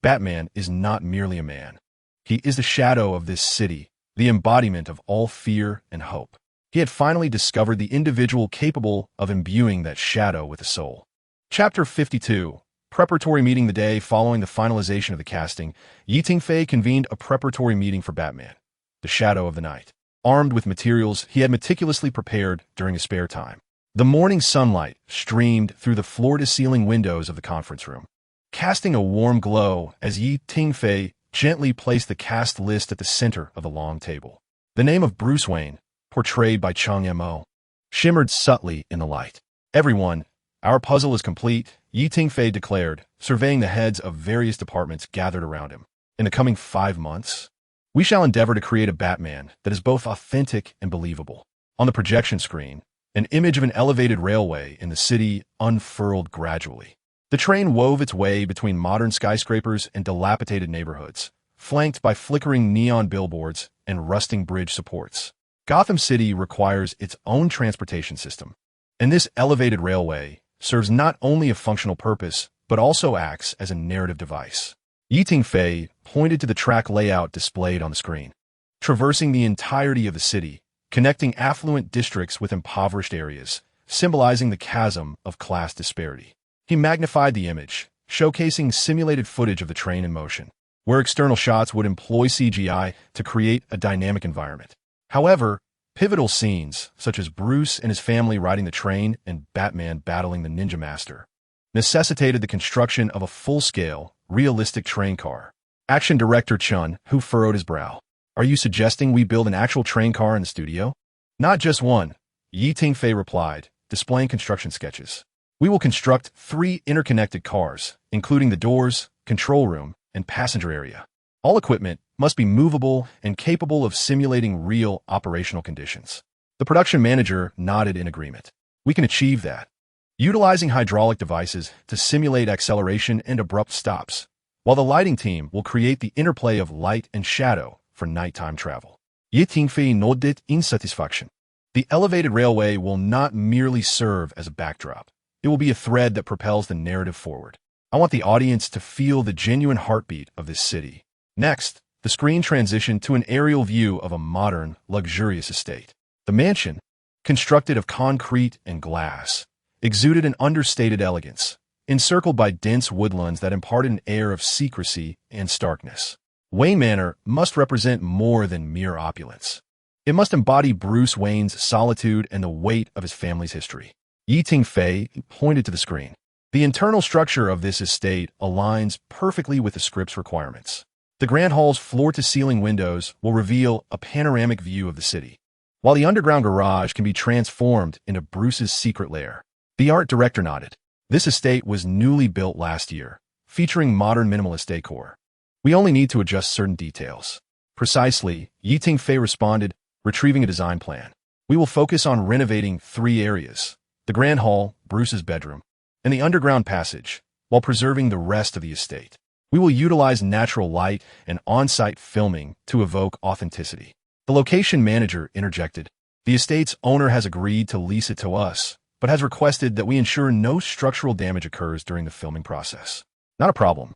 Batman is not merely a man. He is the shadow of this city, the embodiment of all fear and hope. He had finally discovered the individual capable of imbuing that shadow with a soul. Chapter 52. Preparatory meeting. The day following the finalization of the casting, Tingfei convened a preparatory meeting for Batman, the Shadow of the Night. Armed with materials he had meticulously prepared during his spare time, The morning sunlight streamed through the floor-to-ceiling windows of the conference room, casting a warm glow as Tingfei gently placed the cast list at the center of the long table. The name of Bruce Wayne, portrayed by Chang Mo, shimmered subtly in the light. "Everyone, our puzzle is complete," Tingfei declared, surveying the heads of various departments gathered around him. "In the coming 5 months, we shall endeavor to create a Batman that is both authentic and believable." On the projection screen, an image of an elevated railway in the city unfurled gradually. The train wove its way between modern skyscrapers and dilapidated neighborhoods, flanked by flickering neon billboards and rusting bridge supports. Gotham City requires its own transportation system, and this elevated railway serves not only a functional purpose, but also acts as a narrative device. Tingfei pointed to the track layout displayed on the screen. Traversing the entirety of the city, connecting affluent districts with impoverished areas, symbolizing the chasm of class disparity. He magnified the image, showcasing simulated footage of the train in motion, where external shots would employ CGI to create a dynamic environment. However, pivotal scenes, such as Bruce and his family riding the train and Batman battling the Ninja Master, necessitated the construction of a full-scale, realistic train car. Action director Chun, who furrowed his brow. "Are you suggesting we build an actual train car in the studio?" "Not just one," Tingfei replied, displaying construction sketches. "We will construct 3 interconnected cars, including the doors, control room, and passenger area. All equipment must be movable and capable of simulating real operational conditions." The production manager nodded in agreement. "We can achieve that, utilizing hydraulic devices to simulate acceleration and abrupt stops, while the lighting team will create the interplay of light and shadow for nighttime travel." Tingfei nodded in satisfaction. "The elevated railway will not merely serve as a backdrop. It will be a thread that propels the narrative forward. I want the audience to feel the genuine heartbeat of this city." Next, the screen transitioned to an aerial view of a modern, luxurious estate. The mansion, constructed of concrete and glass, exuded an understated elegance, encircled by dense woodlands that imparted an air of secrecy and starkness. Wayne Manor must represent more than mere opulence. It must embody Bruce Wayne's solitude and the weight of his family's history. Tingfei pointed to the screen. "The internal structure of this estate aligns perfectly with the script's requirements. The Grand Hall's floor-to-ceiling windows will reveal a panoramic view of the city, while the underground garage can be transformed into Bruce's secret lair." The art director nodded. "This estate was newly built last year, featuring modern minimalist decor. We only need to adjust certain details." "Precisely," Tingfei responded, retrieving a design plan. "We will focus on renovating 3 areas: the Grand Hall, Bruce's bedroom, and the underground passage, while preserving the rest of the estate. We will utilize natural light and on-site filming to evoke authenticity." The location manager interjected. "The estate's owner has agreed to lease it to us, but has requested that we ensure no structural damage occurs during the filming process." "Not a problem,"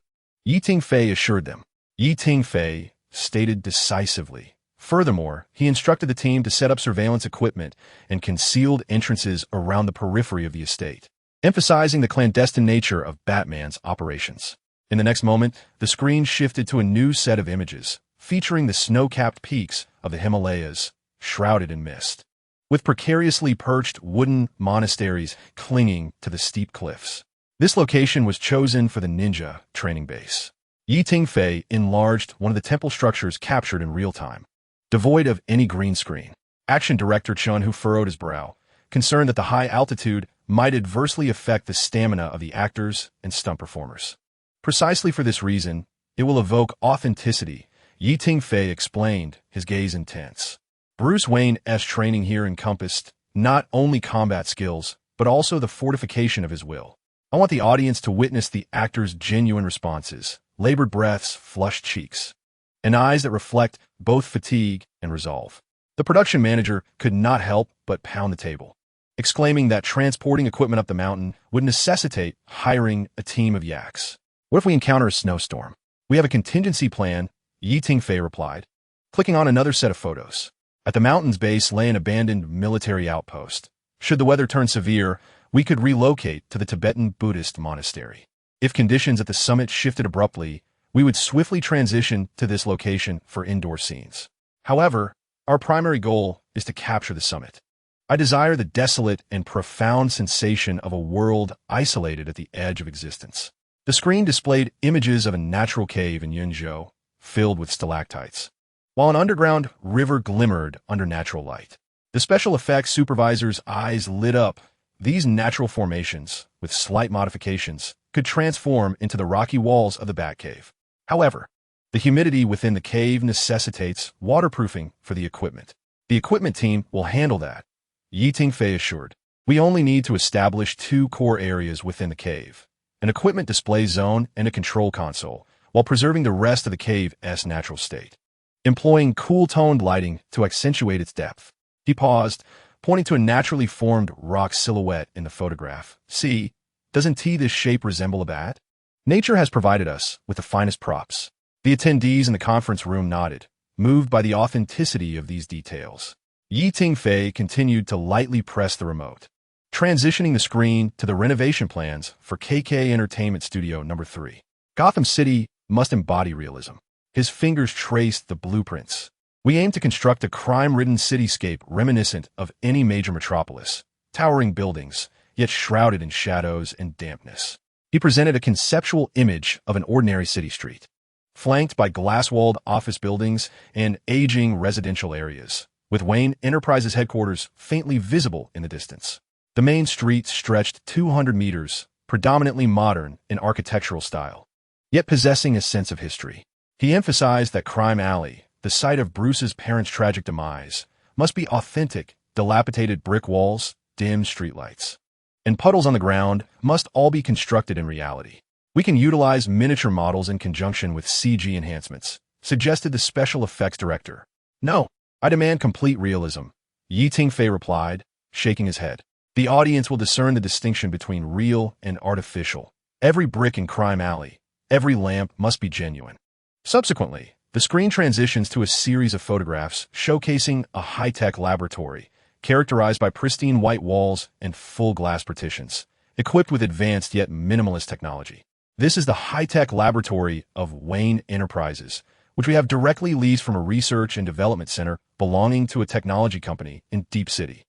Tingfei assured them. Tingfei stated decisively. Furthermore, he instructed the team to set up surveillance equipment and concealed entrances around the periphery of the estate, emphasizing the clandestine nature of Batman's operations. In the next moment, the screen shifted to a new set of images, featuring the snow-capped peaks of the Himalayas, shrouded in mist, with precariously perched wooden monasteries clinging to the steep cliffs. This location was chosen for the ninja training base. Tingfei enlarged one of the temple structures captured in real time, devoid of any green screen. Action director Chun, who furrowed his brow, concerned that the high altitude might adversely affect the stamina of the actors and stunt performers. "Precisely for this reason, it will evoke authenticity," Tingfei explained, his gaze intense. "Bruce Wayne's training here encompassed not only combat skills, but also the fortification of his will. I want the audience to witness the actor's genuine responses, labored breaths, flushed cheeks, and eyes that reflect both fatigue and resolve." The production manager could not help but pound the table, exclaiming that transporting equipment up the mountain would necessitate hiring a team of yaks. "What if we encounter a snowstorm?" "We have a contingency plan," Tingfei replied, clicking on another set of photos. At the mountain's base lay an abandoned military outpost. Should the weather turn severe, we could relocate to the Tibetan Buddhist monastery. If conditions at the summit shifted abruptly, we would swiftly transition to this location for indoor scenes. However, our primary goal is to capture the summit. I desire the desolate and profound sensation of a world isolated at the edge of existence. The screen displayed images of a natural cave in Yunzhou, filled with stalactites, while an underground river glimmered under natural light. The special effects supervisor's eyes lit up. These natural formations, with slight modifications, could transform into the rocky walls of the Batcave. However, the humidity within the cave necessitates waterproofing for the equipment. The equipment team will handle that, Tingfei assured. We only need to establish 2 core areas within the cave, an equipment display zone and a control console, while preserving the rest of the cave's natural state, employing cool-toned lighting to accentuate its depth. He paused, pointing to a naturally formed rock silhouette in the photograph. See, doesn't this shape resemble a bat? Nature has provided us with the finest props. The attendees in the conference room nodded, moved by the authenticity of these details. Tingfei continued to lightly press the remote, transitioning the screen to the renovation plans for KK Entertainment Studio No. 3. Gotham City must embody realism. His fingers traced the blueprints. We aim to construct a crime-ridden cityscape reminiscent of any major metropolis, towering buildings, yet shrouded in shadows and dampness. He presented a conceptual image of an ordinary city street, flanked by glass-walled office buildings and aging residential areas, with Wayne Enterprises headquarters faintly visible in the distance. The main street stretched 200 meters, predominantly modern in architectural style, yet possessing a sense of history. He emphasized that Crime Alley, the site of Bruce's parents' tragic demise, must be authentic. Dilapidated brick walls, dim streetlights, and puddles on the ground must all be constructed in reality. We can utilize miniature models in conjunction with CG enhancements, suggested the special effects director. No, I demand complete realism, Tingfei replied, shaking his head. The audience will discern the distinction between real and artificial. Every brick in Crime Alley, every lamp must be genuine. Subsequently, the screen transitions to a series of photographs showcasing a high-tech laboratory, characterized by pristine white walls and full glass partitions, equipped with advanced yet minimalist technology. This is the high-tech laboratory of Wayne Enterprises, which we have directly leased from a research and development center belonging to a technology company in Deep City.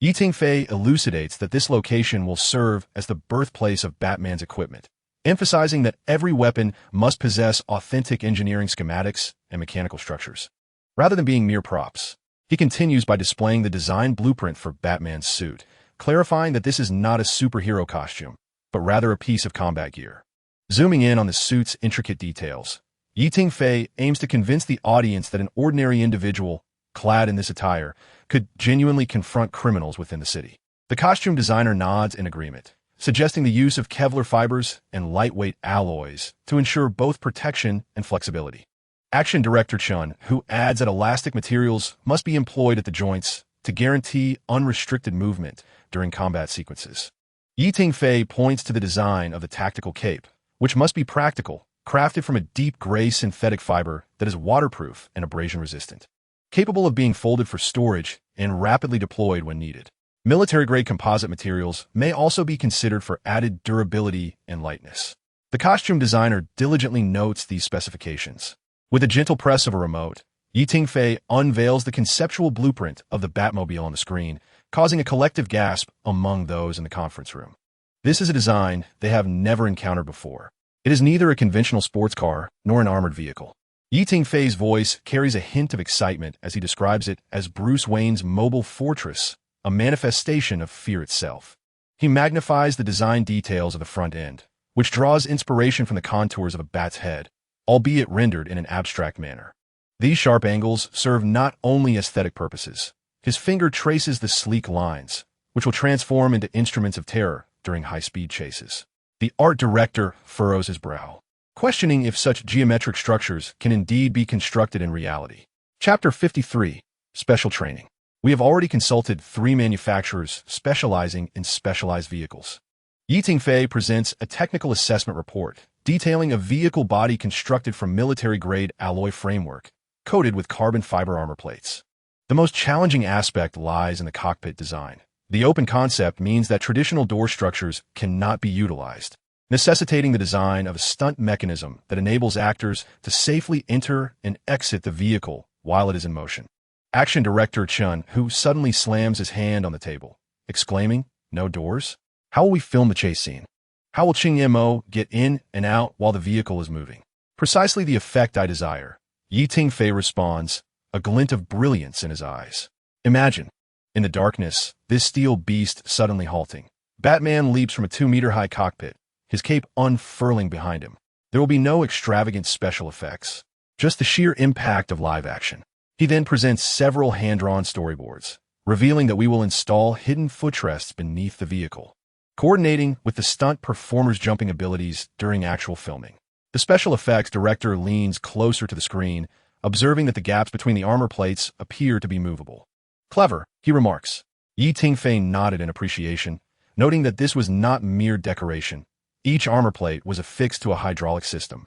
Tingfei elucidates that this location will serve as the birthplace of Batman's equipment, emphasizing that every weapon must possess authentic engineering schematics and mechanical structures, rather than being mere props. He continues by displaying the design blueprint for Batman's suit, clarifying that this is not a superhero costume, but rather a piece of combat gear. Zooming in on the suit's intricate details, Tingfei aims to convince the audience that an ordinary individual, clad in this attire, could genuinely confront criminals within the city. The costume designer nods in agreement, suggesting the use of Kevlar fibers and lightweight alloys to ensure both protection and flexibility. Action director Chun, who adds that elastic materials must be employed at the joints to guarantee unrestricted movement during combat sequences. Tingfei points to the design of the tactical cape, which must be practical, crafted from a deep gray synthetic fiber that is waterproof and abrasion-resistant, capable of being folded for storage and rapidly deployed when needed. Military-grade composite materials may also be considered for added durability and lightness. The costume designer diligently notes these specifications. With a gentle press of a remote, Tingfei unveils the conceptual blueprint of the Batmobile on the screen, causing a collective gasp among those in the conference room. This is a design they have never encountered before. It is neither a conventional sports car nor an armored vehicle. Tingfei's voice carries a hint of excitement as he describes it as Bruce Wayne's mobile fortress, a manifestation of fear itself. He magnifies the design details of the front end, which draws inspiration from the contours of a bat's head, albeit rendered in an abstract manner. These sharp angles serve not only aesthetic purposes. His finger traces the sleek lines, which will transform into instruments of terror during high-speed chases. The art director furrows his brow, questioning if such geometric structures can indeed be constructed in reality. Chapter 53, Special Training. We have already consulted 3 manufacturers specializing in specialized vehicles. Tingfei presents a technical assessment report detailing a vehicle body constructed from military-grade alloy framework, coated with carbon fiber armor plates. The most challenging aspect lies in the cockpit design. The open concept means that traditional door structures cannot be utilized, necessitating the design of a stunt mechanism that enables actors to safely enter and exit the vehicle while it is in motion. Action director Chun, who suddenly slams his hand on the table, exclaiming, "No doors? How will we film the chase scene? How will Tingmo get in and out while the vehicle is moving?" Precisely the effect I desire. Tingfei responds, a glint of brilliance in his eyes. Imagine, in the darkness, this steel beast suddenly halting. Batman leaps from a 2-meter-high cockpit, his cape unfurling behind him. There will be no extravagant special effects, just the sheer impact of live action. He then presents several hand-drawn storyboards, revealing that we will install hidden footrests beneath the vehicle, coordinating with the stunt performer's jumping abilities during actual filming. The special effects director leans closer to the screen, observing that the gaps between the armor plates appear to be movable. "Clever," he remarks. Tingfei nodded in appreciation, noting that this was not mere decoration. Each armor plate was affixed to a hydraulic system,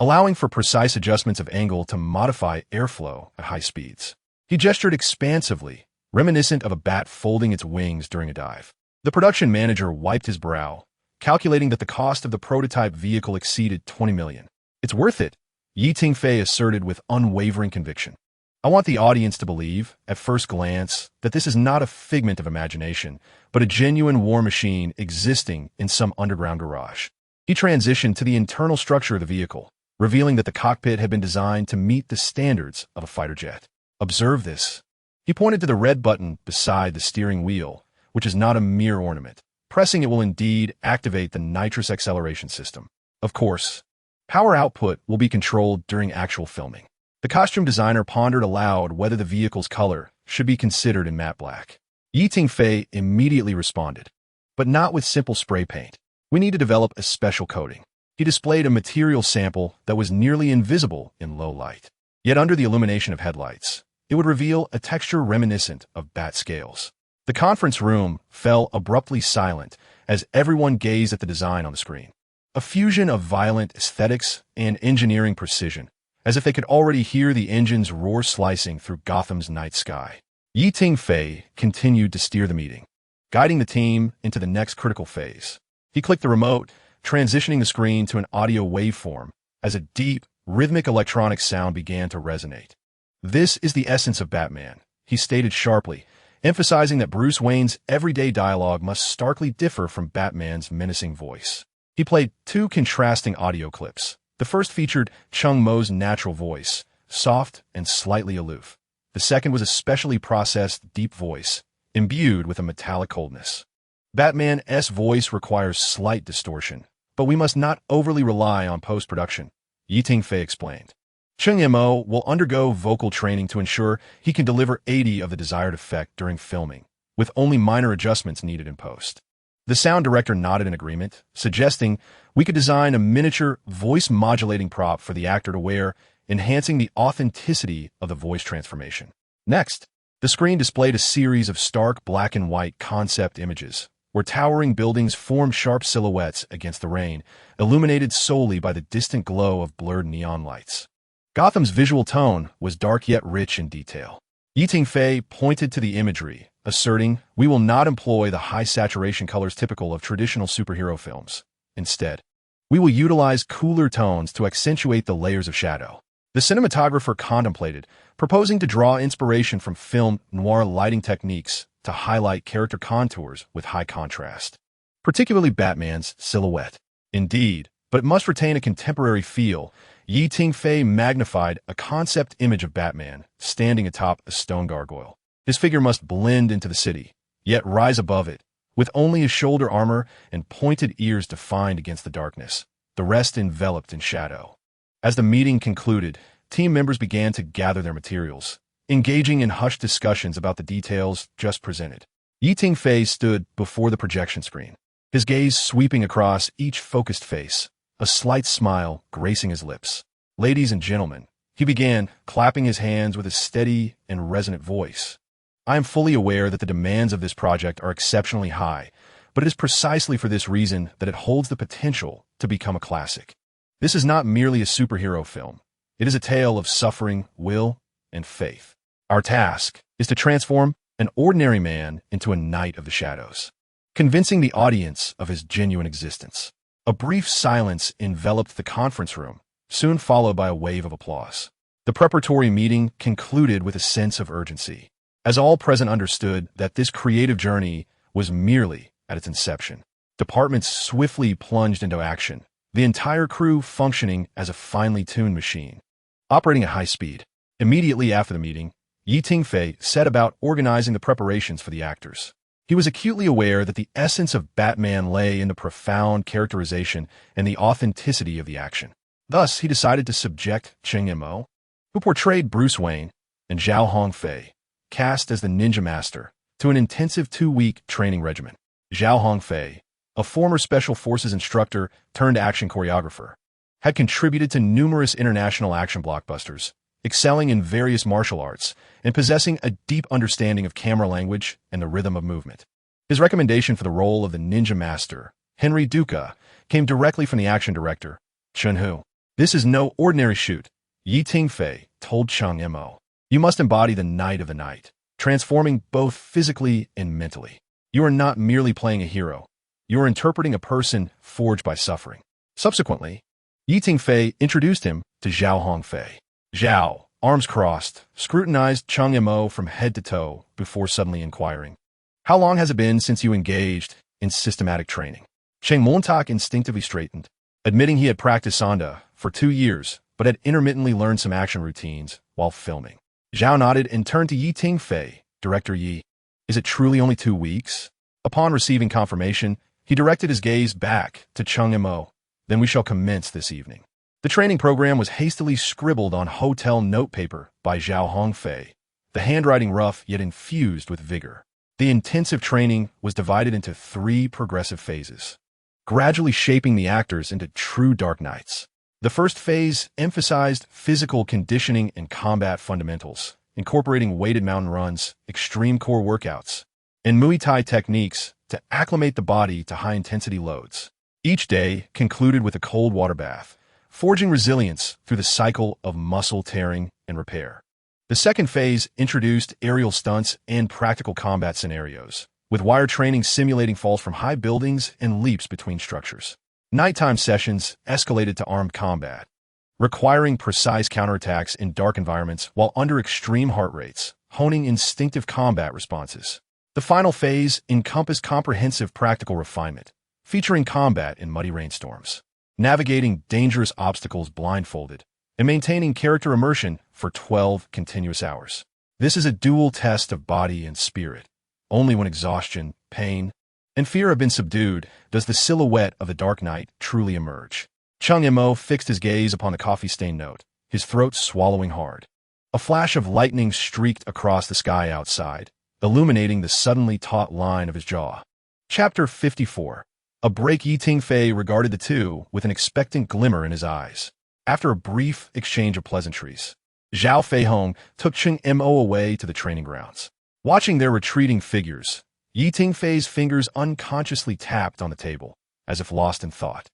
allowing for precise adjustments of angle to modify airflow at high speeds. He gestured expansively, reminiscent of a bat folding its wings during a dive. The production manager wiped his brow, calculating that the cost of the prototype vehicle exceeded 20 million. "It's worth it," Tingfei asserted with unwavering conviction. "I want the audience to believe, at first glance, that this is not a figment of imagination, but a genuine war machine existing in some underground garage." He transitioned to the internal structure of the vehicle, revealing that the cockpit had been designed to meet the standards of a fighter jet. "Observe this." He pointed to the red button beside the steering wheel, which is not a mere ornament. Pressing it will indeed activate the nitrous acceleration system. Of course, power output will be controlled during actual filming. The costume designer pondered aloud whether the vehicle's color should be considered in matte black. Tingfei immediately responded, "But not with simple spray paint. We need to develop a special coating." He displayed a material sample that was nearly invisible in low light. Yet under the illumination of headlights, it would reveal a texture reminiscent of bat scales. The conference room fell abruptly silent as everyone gazed at the design on the screen. A fusion of violent aesthetics and engineering precision, as if they could already hear the engine's roar slicing through Gotham's night sky. Tingfei continued to steer the meeting, guiding the team into the next critical phase. He clicked the remote, transitioning the screen to an audio waveform as a deep, rhythmic electronic sound began to resonate. "This is the essence of Batman," he stated sharply, emphasizing that Bruce Wayne's everyday dialogue must starkly differ from Batman's menacing voice. He played 2 contrasting audio clips. The first featured Chung Mo's natural voice, soft and slightly aloof. The second was a specially processed, deep voice, imbued with a metallic coldness. "Batman's voice requires slight distortion, but we must not overly rely on post-production," Tingfei explained. Tingmo will undergo vocal training to ensure he can deliver 80% of the desired effect during filming, with only minor adjustments needed in post. The sound director nodded in agreement, suggesting we could design a miniature voice-modulating prop for the actor to wear, enhancing the authenticity of the voice transformation. Next, the screen displayed a series of stark black and white concept images, where towering buildings formed sharp silhouettes against the rain, illuminated solely by the distant glow of blurred neon lights. Gotham's visual tone was dark yet rich in detail. Tingfei pointed to the imagery, asserting, "We will not employ the high-saturation colors typical of traditional superhero films. Instead, we will utilize cooler tones to accentuate the layers of shadow." The cinematographer contemplated, proposing to draw inspiration from film noir lighting techniques to highlight character contours with high contrast, particularly Batman's silhouette. Indeed, but it must retain a contemporary feel. Tingfei magnified a concept image of Batman standing atop a stone gargoyle. His figure must blend into the city, yet rise above it, with only his shoulder armor and pointed ears defined against the darkness, the rest enveloped in shadow. As the meeting concluded, team members began to gather their materials, engaging in hushed discussions about the details just presented. Tingfei stood before the projection screen, his gaze sweeping across each focused face, a slight smile gracing his lips. "Ladies and gentlemen," he began, clapping his hands with a steady and resonant voice. "I am fully aware that the demands of this project are exceptionally high, but it is precisely for this reason that it holds the potential to become a classic. This is not merely a superhero film. It is a tale of suffering, will, and faith. Our task is to transform an ordinary man into a knight of the shadows, convincing the audience of his genuine existence." A brief silence enveloped the conference room, soon followed by a wave of applause. The preparatory meeting concluded with a sense of urgency, as all present understood that this creative journey was merely at its inception. Departments swiftly plunged into action, the entire crew functioning as a finely tuned machine, operating at high speed. Immediately after the meeting, Tingfei set about organizing the preparations for the actors. He was acutely aware that the essence of Batman lay in the profound characterization and the authenticity of the action. Thus, he decided to subject Cheng Mo, who portrayed Bruce Wayne, and Zhao Hongfei, cast as the Ninja Master, to an intensive 2-week training regimen. Zhao Hongfei, a former Special Forces instructor turned action choreographer, had contributed to numerous international action blockbusters, excelling in various martial arts and possessing a deep understanding of camera language and the rhythm of movement. His recommendation for the role of the Ninja Master, Henry Duca, came directly from the action director, Chun Hu. "This is no ordinary shoot," Tingfei told Cheng Mo. "You must embody the Knight of the Night, transforming both physically and mentally. You are not merely playing a hero. You are interpreting a person forged by suffering." Subsequently, Tingfei introduced him to Zhao Hongfei. Zhao, arms crossed, scrutinized Cheng Mo from head to toe before suddenly inquiring, "How long has it been since you engaged in systematic training?" Cheng Montauk instinctively straightened, admitting he had practiced Sanda for 2 years, but had intermittently learned some action routines while filming. Zhao nodded and turned to Tingfei, "Director Yi, is it truly only 2 weeks?" Upon receiving confirmation, he directed his gaze back to Cheng Mo. "Then we shall commence this evening." The training program was hastily scribbled on hotel notepaper by Zhao Hongfei, the handwriting rough yet infused with vigor. The intensive training was divided into 3 progressive phases, gradually shaping the actors into true Dark Knights. The first phase emphasized physical conditioning and combat fundamentals, incorporating weighted mountain runs, extreme core workouts, and Muay Thai techniques to acclimate the body to high-intensity loads. Each day concluded with a cold water bath, forging resilience through the cycle of muscle tearing and repair. The second phase introduced aerial stunts and practical combat scenarios, with wire training simulating falls from high buildings and leaps between structures. Nighttime sessions escalated to armed combat, requiring precise counterattacks in dark environments while under extreme heart rates, honing instinctive combat responses. The final phase encompassed comprehensive practical refinement, featuring combat in muddy rainstorms, navigating dangerous obstacles blindfolded, and maintaining character immersion for 12 continuous hours. This is a dual test of body and spirit. Only when exhaustion, pain, and fear have been subdued does the silhouette of the Dark Knight truly emerge. Cheng Mo fixed his gaze upon the coffee-stained note, his throat swallowing hard. A flash of lightning streaked across the sky outside, illuminating the suddenly taut line of his jaw. Chapter 54. A break. Tingfei regarded the two with an expectant glimmer in his eyes. After a brief exchange of pleasantries, Zhao Feihong took Cheng Mo away to the training grounds. Watching their retreating figures, Tingfei's fingers unconsciously tapped on the table, as if lost in thought.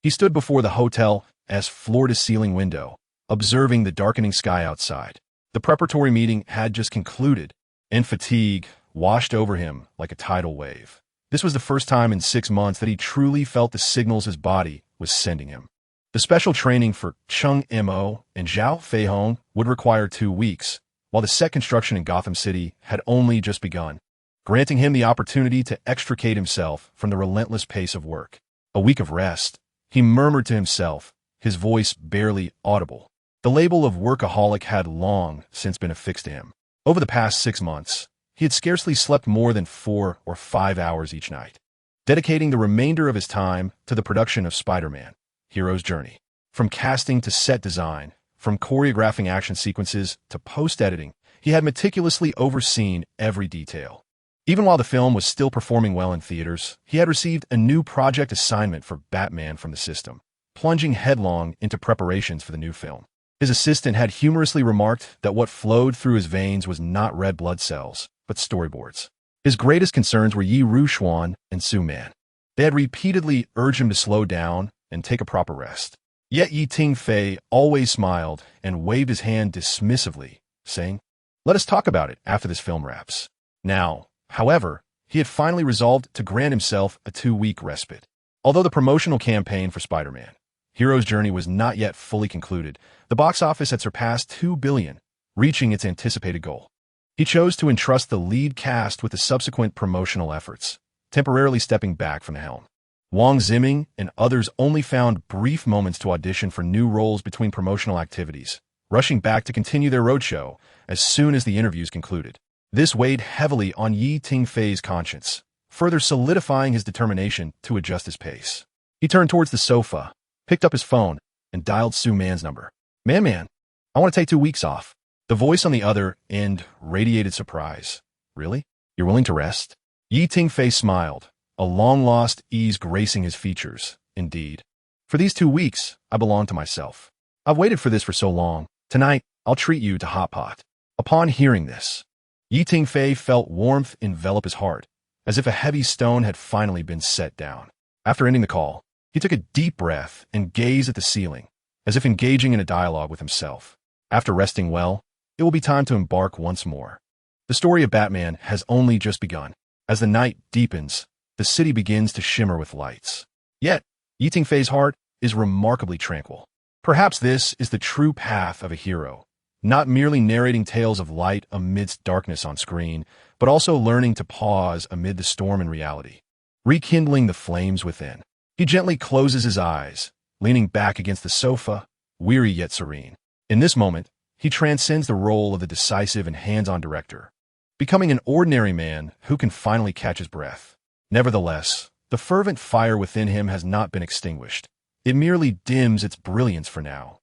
He stood before the hotel's floor-to-ceiling window, observing the darkening sky outside. The preparatory meeting had just concluded, and fatigue washed over him like a tidal wave. This was the first time in 6 months that he truly felt the signals his body was sending him. The special training for Cheng Mo and Zhao Feihong would require 2 weeks, while the set construction in Gotham City had only just begun, granting him the opportunity to extricate himself from the relentless pace of work. A week of rest, he murmured to himself, his voice barely audible. The label of workaholic had long since been affixed to him. Over the past 6 months, he had scarcely slept more than 4 or 5 hours each night, dedicating the remainder of his time to the production of Spider-Man: Hero's Journey. From casting to set design, from choreographing action sequences to post-editing, he had meticulously overseen every detail. Even while the film was still performing well in theaters, he had received a new project assignment for Batman from the system, plunging headlong into preparations for the new film. His assistant had humorously remarked that what flowed through his veins was not red blood cells, but storyboards. His greatest concerns were Yi Ruxuan and Su Man. They had repeatedly urged him to slow down and take a proper rest. Yet Tingfei always smiled and waved his hand dismissively, saying, "Let us talk about it after this film wraps." Now, however, he had finally resolved to grant himself a 2-week respite. Although the promotional campaign for Spider-Man: Hero's journey was not yet fully concluded. The box office had surpassed $2 billion, reaching its anticipated goal. He chose to entrust the lead cast with the subsequent promotional efforts, temporarily stepping back from the helm. Wang Ziming and others only found brief moments to audition for new roles between promotional activities, rushing back to continue their roadshow as soon as the interviews concluded. This weighed heavily on Tingfei's conscience, further solidifying his determination to adjust his pace. He turned towards the sofa, picked up his phone, and dialed Su Man's number. Man, I want to take 2 weeks off." The voice on the other end radiated surprise. "Really? You're willing to rest?" Tingfei smiled, a long-lost ease gracing his features. "Indeed. For these 2 weeks, I belong to myself. I've waited for this for so long. Tonight, I'll treat you to hot pot." Upon hearing this, Tingfei felt warmth envelop his heart, as if a heavy stone had finally been set down. After ending the call, he took a deep breath and gazed at the ceiling, as if engaging in a dialogue with himself. After resting well, it will be time to embark once more. The story of Batman has only just begun. As the night deepens, the city begins to shimmer with lights. Yet, Tingfei's heart is remarkably tranquil. Perhaps this is the true path of a hero, not merely narrating tales of light amidst darkness on screen, but also learning to pause amid the storm in reality, rekindling the flames within. He gently closes his eyes, leaning back against the sofa, weary yet serene. In this moment, he transcends the role of the decisive and hands-on director, becoming an ordinary man who can finally catch his breath. Nevertheless, the fervent fire within him has not been extinguished. It merely dims its brilliance for now,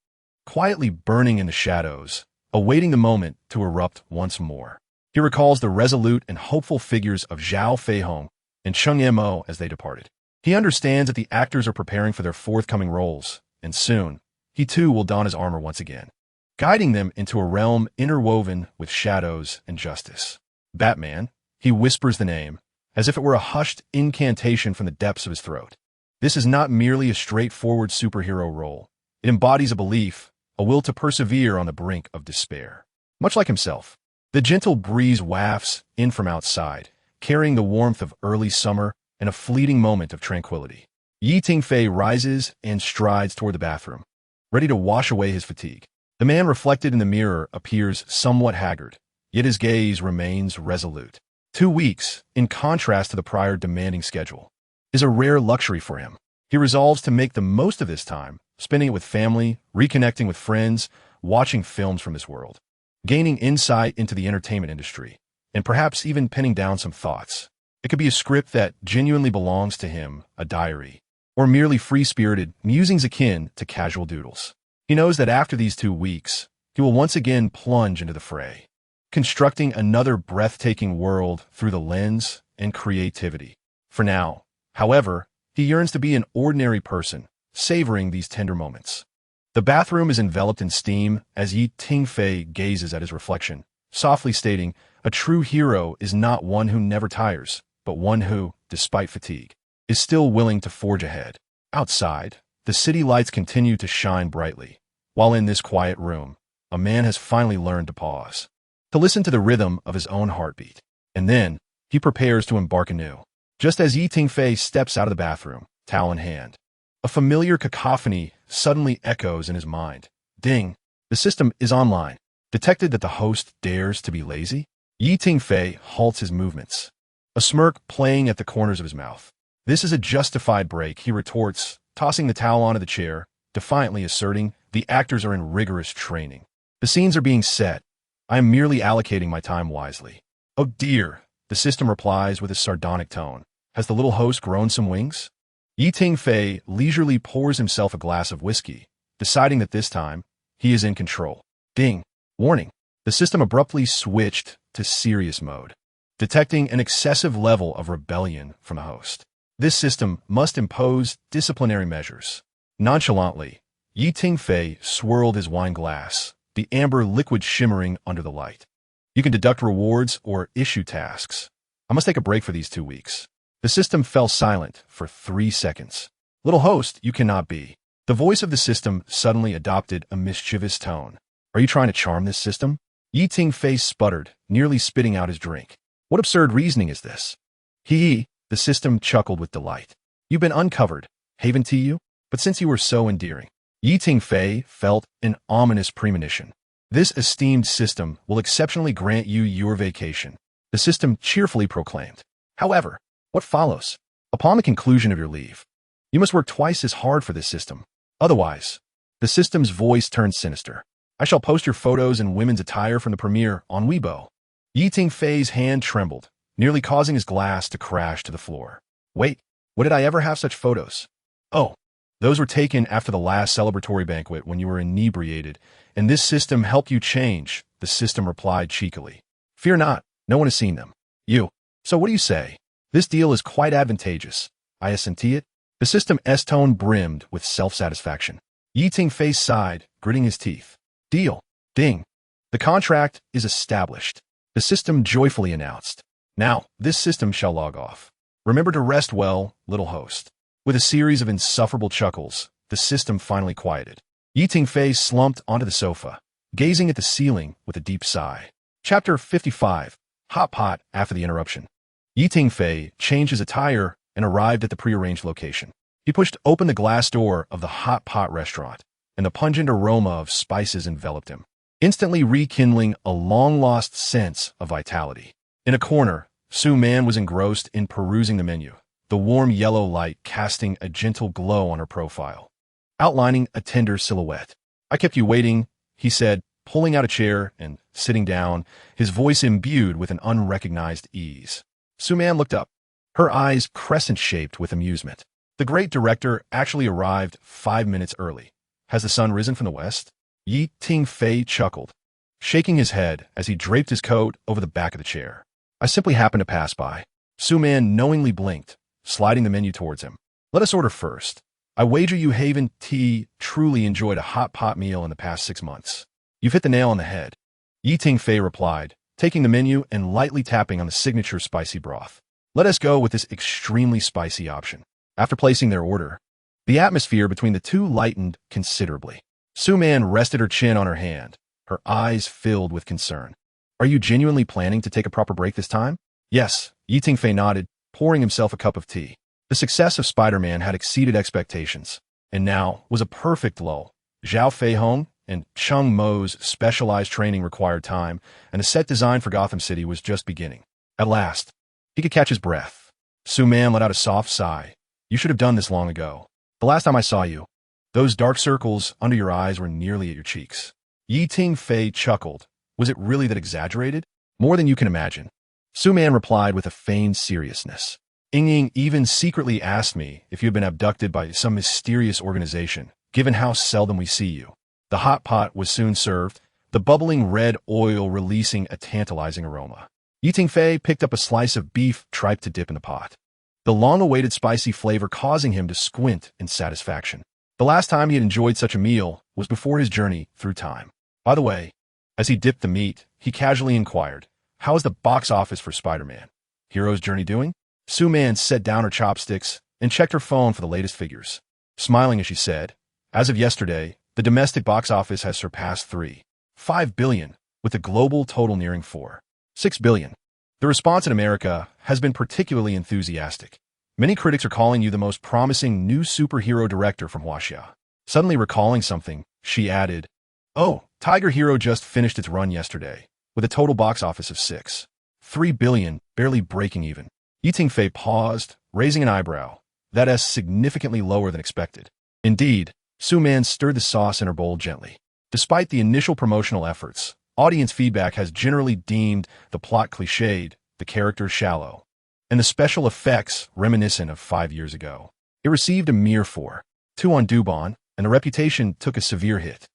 quietly burning in the shadows, awaiting the moment to erupt once more. He recalls the resolute and hopeful figures of Zhao Feihong and Cheng Yemo as they departed. He understands that the actors are preparing for their forthcoming roles, and soon, he too will don his armor once again, guiding them into a realm interwoven with shadows and justice. Batman, he whispers the name, as if it were a hushed incantation from the depths of his throat. This is not merely a straightforward superhero role. It embodies a belief, a will to persevere on the brink of despair. Much like himself, the gentle breeze wafts in from outside, carrying the warmth of early summer and a fleeting moment of tranquility. Tingfei rises and strides toward the bathroom, ready to wash away his fatigue. The man reflected in the mirror appears somewhat haggard, yet his gaze remains resolute. 2 weeks, in contrast to the prior demanding schedule, is a rare luxury for him. He resolves to make the most of this time, spending it with family, reconnecting with friends, watching films from this world, gaining insight into the entertainment industry, and perhaps even penning down some thoughts. It could be a script that genuinely belongs to him, a diary, or merely free-spirited musings akin to casual doodles. He knows that after these 2 weeks, he will once again plunge into the fray, constructing another breathtaking world through the lens and creativity. For now, however, he yearns to be an ordinary person, savoring these tender moments. The bathroom is enveloped in steam as Tingfei gazes at his reflection, softly stating, "A true hero is not one who never tires, but one who, despite fatigue, is still willing to forge ahead." Outside, the city lights continue to shine brightly, while in this quiet room, a man has finally learned to pause, to listen to the rhythm of his own heartbeat. And then, he prepares to embark anew. Just as Tingfei steps out of the bathroom, towel in hand, a familiar cacophony suddenly echoes in his mind. Ding! The system is online. Detected that the host dares to be lazy? Tingfei halts his movements, a smirk playing at the corners of his mouth. This is a justified break, he retorts, tossing the towel onto the chair, defiantly asserting, "The actors are in rigorous training. The scenes are being set. I am merely allocating my time wisely." "Oh dear," the system replies with a sardonic tone. "Has the little host grown some wings?" Tingfei leisurely pours himself a glass of whiskey, deciding that this time, he is in control. Ding! Warning! The system abruptly switched to serious mode, detecting an excessive level of rebellion from the host. This system must impose disciplinary measures. Nonchalantly, Tingfei swirled his wine glass, the amber liquid shimmering under the light. "You can deduct rewards or issue tasks. I must take a break for these 2 weeks." The system fell silent for 3 seconds. "Little host, you cannot be." The voice of the system suddenly adopted a mischievous tone. "Are you trying to charm this system?" Tingfei sputtered, nearly spitting out his drink. "What absurd reasoning is this?" The system chuckled with delight. "You've been uncovered. Haven to you? but since you were so endearing. Tingfei felt an ominous premonition. This esteemed system will exceptionally grant you your vacation, the system cheerfully proclaimed. However, what follows? Upon the conclusion of your leave, you must work twice as hard for this system. Otherwise, the system's voice turns sinister. I shall post your photos in women's attire from the premiere on Weibo. Tingfei's hand trembled, nearly causing his glass to crash to the floor. Wait, what did I ever have such photos? Oh, those were taken after the last celebratory banquet when you were inebriated, and this system helped you change, the system replied cheekily. Fear not, no one has seen them. You. So what do you say? This deal is quite advantageous. I assenti it. The system's tone brimmed with self-satisfaction. Tingfei sighed, gritting his teeth. Deal. Ding. The contract is established. The system joyfully announced. Now, this system shall log off. Remember to rest well, little host. With a series of insufferable chuckles, the system finally quieted. Tingfei slumped onto the sofa, gazing at the ceiling with a deep sigh. Chapter 55. Hot Pot after the interruption. Tingfei changed his attire and arrived at the prearranged location. He pushed open the glass door of the hot pot restaurant, and the pungent aroma of spices enveloped him, instantly rekindling a long-lost sense of vitality. In a corner, Su Man was engrossed in perusing the menu, the warm yellow light casting a gentle glow on her profile, outlining a tender silhouette. I kept you waiting, he said, pulling out a chair and sitting down, his voice imbued with an unrecognized ease. Su Man looked up, her eyes crescent-shaped with amusement. The great director actually arrived 5 minutes early. Has the sun risen from the west? Tingfei chuckled, shaking his head as he draped his coat over the back of the chair. I simply happened to pass by. Su Man knowingly blinked, sliding the menu towards him. Let us order first. I wager you Haven Tea truly enjoyed a hot pot meal in the past 6 months. You've hit the nail on the head. Tingfei replied, taking the menu and lightly tapping on the signature spicy broth. Let us go with this extremely spicy option. After placing their order, the atmosphere between the two lightened considerably. Su Man rested her chin on her hand, her eyes filled with concern. Are you genuinely planning to take a proper break this time? Yes, Tingfei nodded, pouring himself a cup of tea. The success of Spider-Man had exceeded expectations, and now was a perfect lull. Zhao Feihong and Chung Mo's specialized training required time, and the set design for Gotham City was just beginning. At last, he could catch his breath. Su Man let out a soft sigh. You should have done this long ago. The last time I saw you, those dark circles under your eyes were nearly at your cheeks. Tingfei chuckled. Was it really that exaggerated? More than you can imagine. Su Man replied with a feigned seriousness. Ying even secretly asked me if you had been abducted by some mysterious organization, given how seldom we see you. The hot pot was soon served, the bubbling red oil releasing a tantalizing aroma. Tingfei picked up a slice of beef tripe to dip in the pot, the long-awaited spicy flavor causing him to squint in satisfaction. The last time he had enjoyed such a meal was before his journey through time. By the way, as he dipped the meat, he casually inquired, how is the box office for Spider-Man? Hero's Journey doing? Su Man set down her chopsticks and checked her phone for the latest figures. Smiling as she said, as of yesterday, the domestic box office has surpassed 3.5 billion, with the global total nearing 4.6 billion. The response in America has been particularly enthusiastic. Many critics are calling you the most promising new superhero director from Huaxia. Suddenly recalling something, she added, Oh, Tiger Hero just finished its run yesterday, with a total box office of 6.3 billion, barely breaking even. Tingfei paused, raising an eyebrow. That is significantly lower than expected. Indeed, Su Man stirred the sauce in her bowl gently. Despite the initial promotional efforts, audience feedback has generally deemed the plot cliched, the characters shallow, and the special effects reminiscent of 5 years ago. It received a mere 4.2 on Dubon, and the reputation took a severe hit.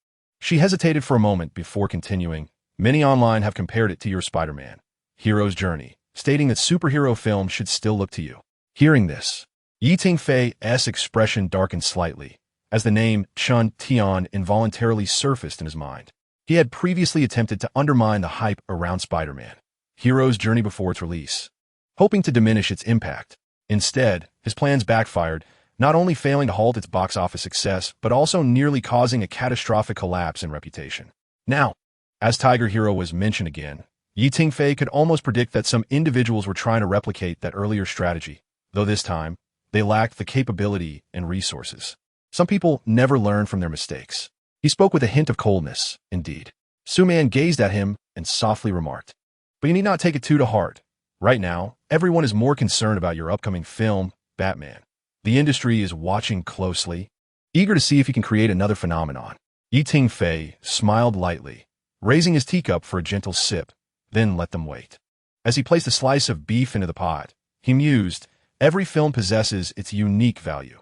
She hesitated for a moment before continuing. Many online have compared it to your Spider-Man, Hero's Journey, stating that superhero films should still look to you. Hearing this, Tingfei's expression darkened slightly, as the name Chun Tian involuntarily surfaced in his mind. He had previously attempted to undermine the hype around Spider-Man, Hero's Journey before its release, hoping to diminish its impact. Instead, his plans backfired, not only failing to halt its box office success, but also nearly causing a catastrophic collapse in reputation. Now, as Tiger Hero was mentioned again, Tingfei could almost predict that some individuals were trying to replicate that earlier strategy, though this time, they lacked the capability and resources. Some people never learn from their mistakes. He spoke with a hint of coldness, indeed. Su-man gazed at him and softly remarked, "But you need not take it too to heart. Right now, everyone is more concerned about your upcoming film, Batman. The industry is watching closely, eager to see if you can create another phenomenon." Tingfei smiled lightly, raising his teacup for a gentle sip, then let them wait. As he placed a slice of beef into the pot, he mused, "Every film possesses its unique value.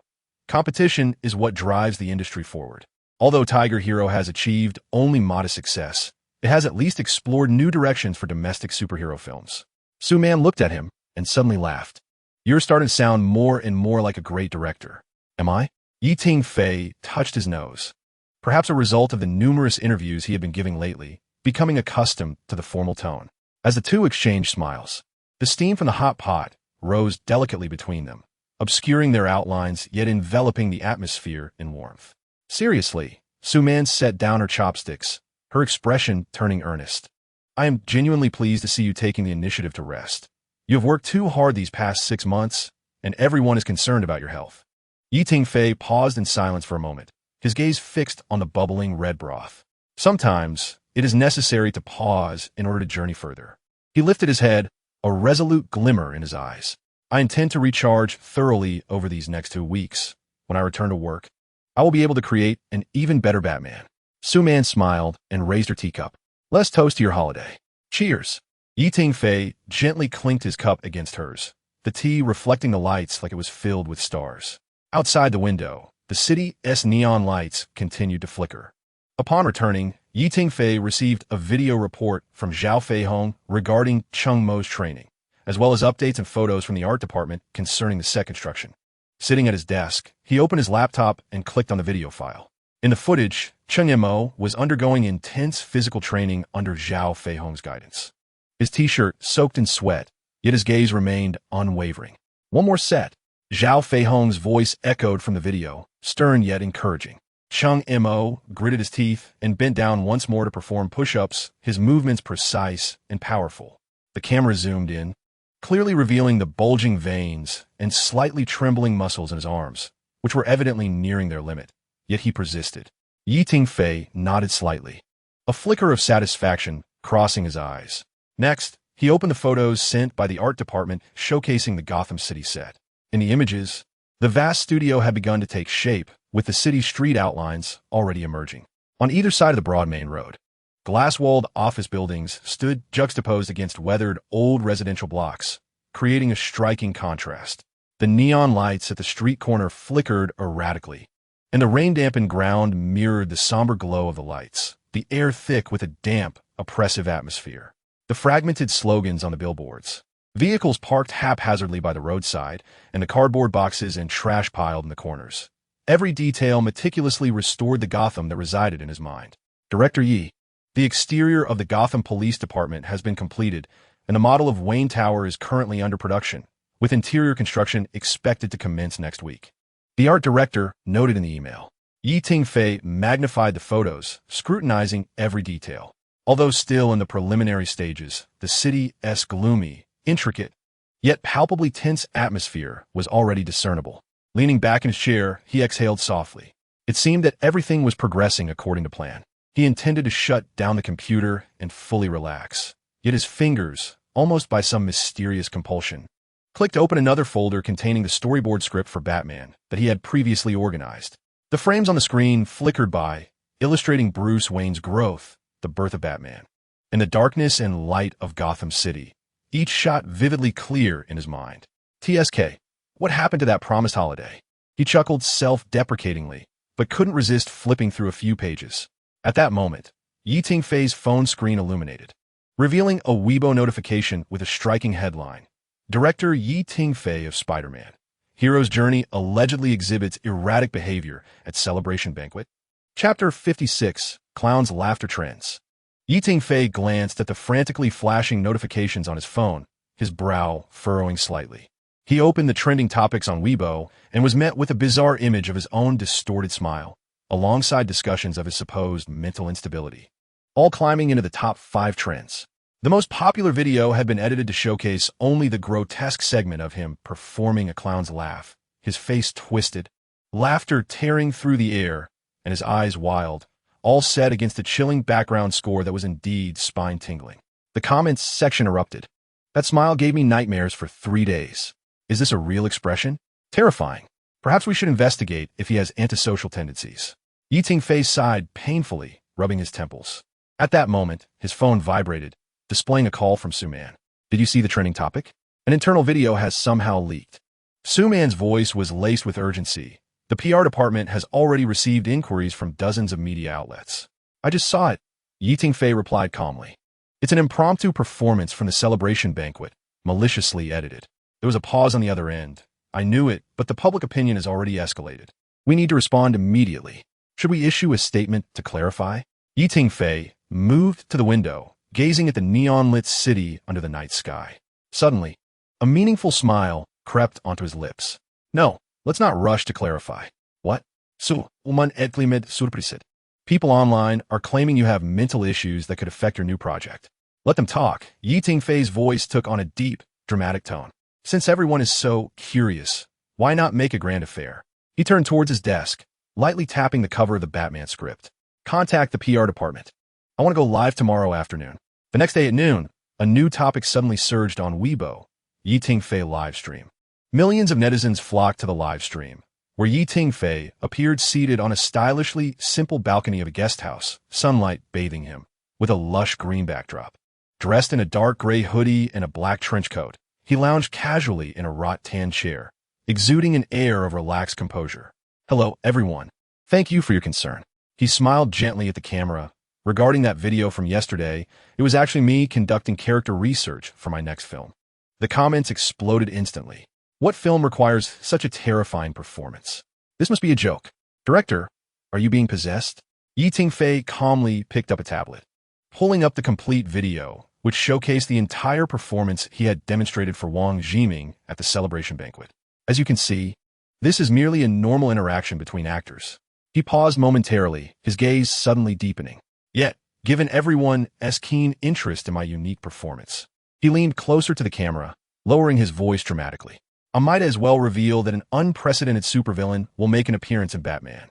Competition is what drives the industry forward. Although Tiger Hero has achieved only modest success, it has at least explored new directions for domestic superhero films." Su-man looked at him and suddenly laughed. "You're starting to sound more and more like a great director." "Am I?" Tingfei touched his nose, perhaps a result of the numerous interviews he had been giving lately, becoming accustomed to the formal tone. As the two exchanged smiles, the steam from the hot pot rose delicately between them, obscuring their outlines yet enveloping the atmosphere in warmth. "Seriously," Su-man set down her chopsticks, her expression turning earnest. "I am genuinely pleased to see you taking the initiative to rest. You have worked too hard these past 6 months, and everyone is concerned about your health." Tingfei paused in silence for a moment, his gaze fixed on the bubbling red broth. Sometimes, it is necessary to pause in order to journey further. He lifted his head, a resolute glimmer in his eyes. "I intend to recharge thoroughly over these next 2 weeks. When I return to work, I will be able to create an even better Batman." Su-man smiled and raised her teacup. "Let's toast to your holiday." "Cheers." Tingfei gently clinked his cup against hers, the tea reflecting the lights like it was filled with stars. Outside the window, the city's neon lights continued to flicker. Upon returning, Tingfei received a video report from Zhao Feihong regarding Cheng Mo's training, as well as updates and photos from the art department concerning the set construction. Sitting at his desk, he opened his laptop and clicked on the video file. In the footage, Cheng Mo was undergoing intense physical training under Zhao Feihong's guidance. His t-shirt soaked in sweat, yet his gaze remained unwavering. "One more set." Zhao Feihong's voice echoed from the video, stern yet encouraging. Cheng Mo gritted his teeth and bent down once more to perform push-ups, his movements precise and powerful. The camera zoomed in, clearly revealing the bulging veins and slightly trembling muscles in his arms, which were evidently nearing their limit. Yet he persisted. Tingfei nodded slightly, a flicker of satisfaction crossing his eyes. Next, he opened the photos sent by the art department showcasing the Gotham City set. In the images, the vast studio had begun to take shape, with the city's street outlines already emerging. On either side of the broad main road, glass-walled office buildings stood juxtaposed against weathered old residential blocks, creating a striking contrast. The neon lights at the street corner flickered erratically, and the rain-dampened ground mirrored the somber glow of the lights, the air thick with a damp, oppressive atmosphere. The fragmented slogans on the billboards, vehicles parked haphazardly by the roadside, and the cardboard boxes and trash piled in the corners. Every detail meticulously restored the Gotham that resided in his mind. Director Yi, the exterior of the Gotham Police Department has been completed, and the model of Wayne Tower is currently under production, with interior construction expected to commence next week. The art director noted in the email. Tingfei magnified the photos, scrutinizing every detail. Although still in the preliminary stages, the city's gloomy, intricate, yet palpably tense atmosphere was already discernible. Leaning back in his chair, he exhaled softly. It seemed that everything was progressing according to plan. He intended to shut down the computer and fully relax. Yet his fingers, almost by some mysterious compulsion, clicked to open another folder containing the storyboard script for Batman that he had previously organized. The frames on the screen flickered by, illustrating Bruce Wayne's growth, the birth of Batman, and the darkness and light of Gotham City, each shot vividly clear in his mind. TSK. What happened to that promised holiday? He chuckled self-deprecatingly, but couldn't resist flipping through a few pages. At that moment, Tingfei's phone screen illuminated, revealing a Weibo notification with a striking headline. Director Tingfei of Spider-Man. Hero's journey allegedly exhibits erratic behavior at celebration banquet. Chapter 56, Clown's Laughter Trends. Tingfei glanced at the frantically flashing notifications on his phone, his brow furrowing slightly. He opened the trending topics on Weibo and was met with a bizarre image of his own distorted smile, alongside discussions of his supposed mental instability, all climbing into the top 5 trends. The most popular video had been edited to showcase only the grotesque segment of him performing a clown's laugh, his face twisted, laughter tearing through the air, and his eyes wild, all set against a chilling background score that was indeed spine-tingling. The comments section erupted. That smile gave me nightmares for 3 days. Is this a real expression? Terrifying. Perhaps we should investigate if he has antisocial tendencies. Tingfei sighed painfully, rubbing his temples. At that moment, his phone vibrated, displaying a call from Suman. Did you see the trending topic? An internal video has somehow leaked. Suman's voice was laced with urgency. The PR department has already received inquiries from dozens of media outlets. I just saw it, Tingfei replied calmly. It's an impromptu performance from the celebration banquet, maliciously edited. There was a pause on the other end. I knew it, but the public opinion has already escalated. We need to respond immediately. Should we issue a statement to clarify? Tingfei moved to the window, gazing at the neon-lit city under the night sky. Suddenly, a meaningful smile crept onto his lips. No, let's not rush to clarify. What? Exclaiming surpriset. People online are claiming you have mental issues that could affect your new project. Let them talk. Tingfei's voice took on a deep, dramatic tone. Since everyone is so curious, why not make a grand affair? He turned towards his desk, lightly tapping the cover of the Batman script. Contact the PR department. I want to go live tomorrow afternoon. The next day at noon, a new topic suddenly surged on Weibo, Tingfei livestream. Millions of netizens flocked to the livestream, where Tingfei appeared seated on a stylishly simple balcony of a guest house, sunlight bathing him, with a lush green backdrop. Dressed in a dark gray hoodie and a black trench coat, he lounged casually in a wrought tan chair, exuding an air of relaxed composure. Hello, everyone. Thank you for your concern. He smiled gently at the camera. Regarding that video from yesterday, it was actually me conducting character research for my next film. The comments exploded instantly. What film requires such a terrifying performance? This must be a joke. Director, are you being possessed? Tingfei calmly picked up a tablet, pulling up the complete video, which showcased the entire performance he had demonstrated for Wang Jiming at the celebration banquet. As you can see, this is merely a normal interaction between actors. He paused momentarily, his gaze suddenly deepening. Yet, given everyone's keen interest in my unique performance, he leaned closer to the camera, lowering his voice dramatically. I might as well reveal that an unprecedented supervillain will make an appearance in Batman,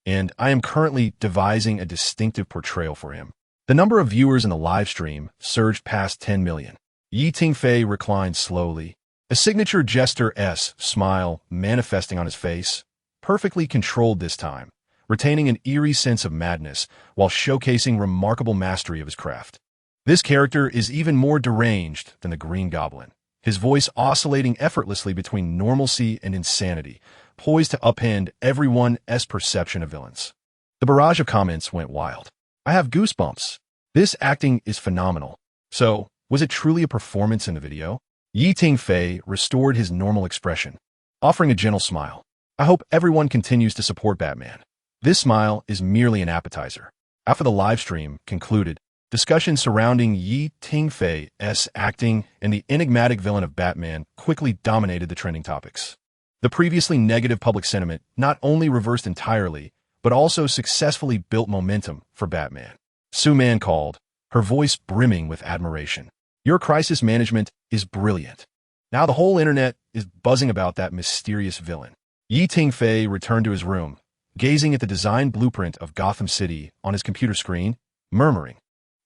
and I am currently devising a distinctive portrayal for him. The number of viewers in the live stream surged past 10 million. Tingfei reclined slowly, a signature jester's smile manifesting on his face, perfectly controlled this time, retaining an eerie sense of madness while showcasing remarkable mastery of his craft. This character is even more deranged than the Green Goblin, his voice oscillating effortlessly between normalcy and insanity, poised to upend everyone's perception of villains. The barrage of comments went wild. I have goosebumps. This acting is phenomenal. So, was it truly a performance in the video? Tingfei restored his normal expression, offering a gentle smile. I hope everyone continues to support Batman. This smile is merely an appetizer. After the live stream concluded, discussion surrounding Tingfei's acting and the enigmatic villain of Batman quickly dominated the trending topics. The previously negative public sentiment not only reversed entirely, but also successfully built momentum for Batman. Suman called, her voice brimming with admiration. Your crisis management is brilliant. Now the whole internet is buzzing about that mysterious villain. Tingfei returned to his room, gazing at the design blueprint of Gotham City on his computer screen, murmuring,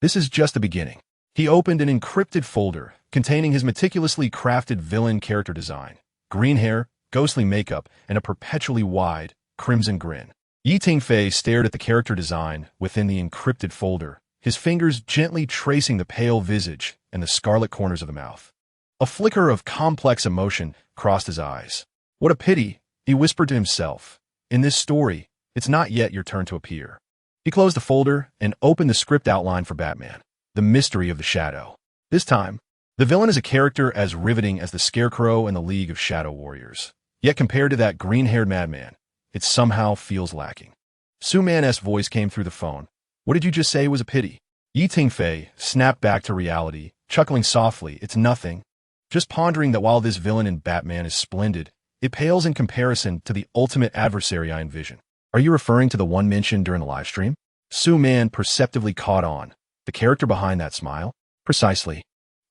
"This is just the beginning." He opened an encrypted folder containing his meticulously crafted villain character design, green hair, ghostly makeup, and a perpetually wide, crimson grin. Tingfei stared at the character design within the encrypted folder, his fingers gently tracing the pale visage and the scarlet corners of the mouth. A flicker of complex emotion crossed his eyes. What a pity, he whispered to himself. In this story, it's not yet your turn to appear. He closed the folder and opened the script outline for Batman, The Mystery of the Shadow. This time, the villain is a character as riveting as the Scarecrow and the League of Shadow Warriors. Yet compared to that green-haired madman, it somehow feels lacking. Suman's voice came through the phone. What did you just say was a pity? Tingfei snapped back to reality, chuckling softly. It's nothing. Just pondering that while this villain in Batman is splendid, it pales in comparison to the ultimate adversary I envision. Are you referring to the one mentioned during the live stream? Suman perceptively caught on. The character behind that smile? Precisely.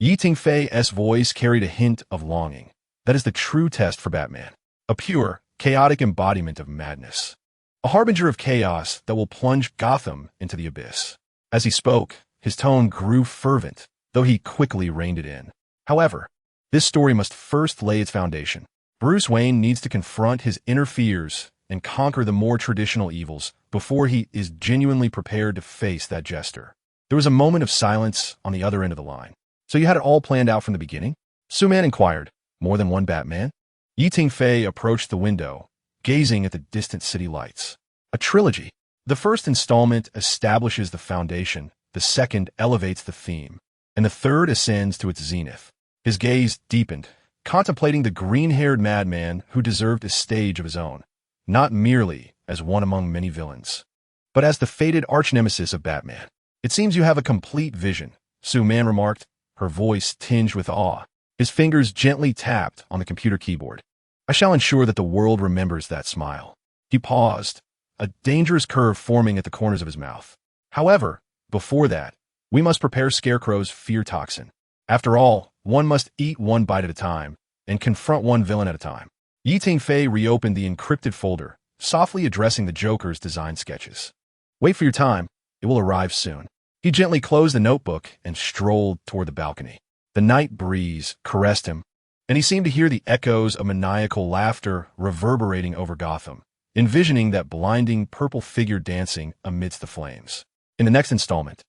Tingfei's voice carried a hint of longing. That is the true test for Batman. A pure, chaotic embodiment of madness. A harbinger of chaos that will plunge Gotham into the abyss. As he spoke, his tone grew fervent, though he quickly reined it in. However, this story must first lay its foundation. Bruce Wayne needs to confront his inner fears and conquer the more traditional evils before he is genuinely prepared to face that jester. There was a moment of silence on the other end of the line. So you had it all planned out from the beginning? Su-Man inquired. More than one Batman? Tingfei approached the window, gazing at the distant city lights. A trilogy. The first installment establishes the foundation, the second elevates the theme, and the third ascends to its zenith. His gaze deepened, contemplating the green-haired madman who deserved a stage of his own, not merely as one among many villains, but as the fated arch-nemesis of Batman. It seems you have a complete vision, Su-Man remarked, her voice tinged with awe. His fingers gently tapped on the computer keyboard. I shall ensure that the world remembers that smile. He paused, a dangerous curve forming at the corners of his mouth. However, before that, we must prepare Scarecrow's fear toxin. After all, one must eat one bite at a time and confront one villain at a time. Tingfei reopened the encrypted folder, softly addressing the Joker's design sketches. Wait for your time. It will arrive soon. He gently closed the notebook and strolled toward the balcony. The night breeze caressed him, and he seemed to hear the echoes of maniacal laughter reverberating over Gotham, envisioning that blinding purple figure dancing amidst the flames. In the next installment,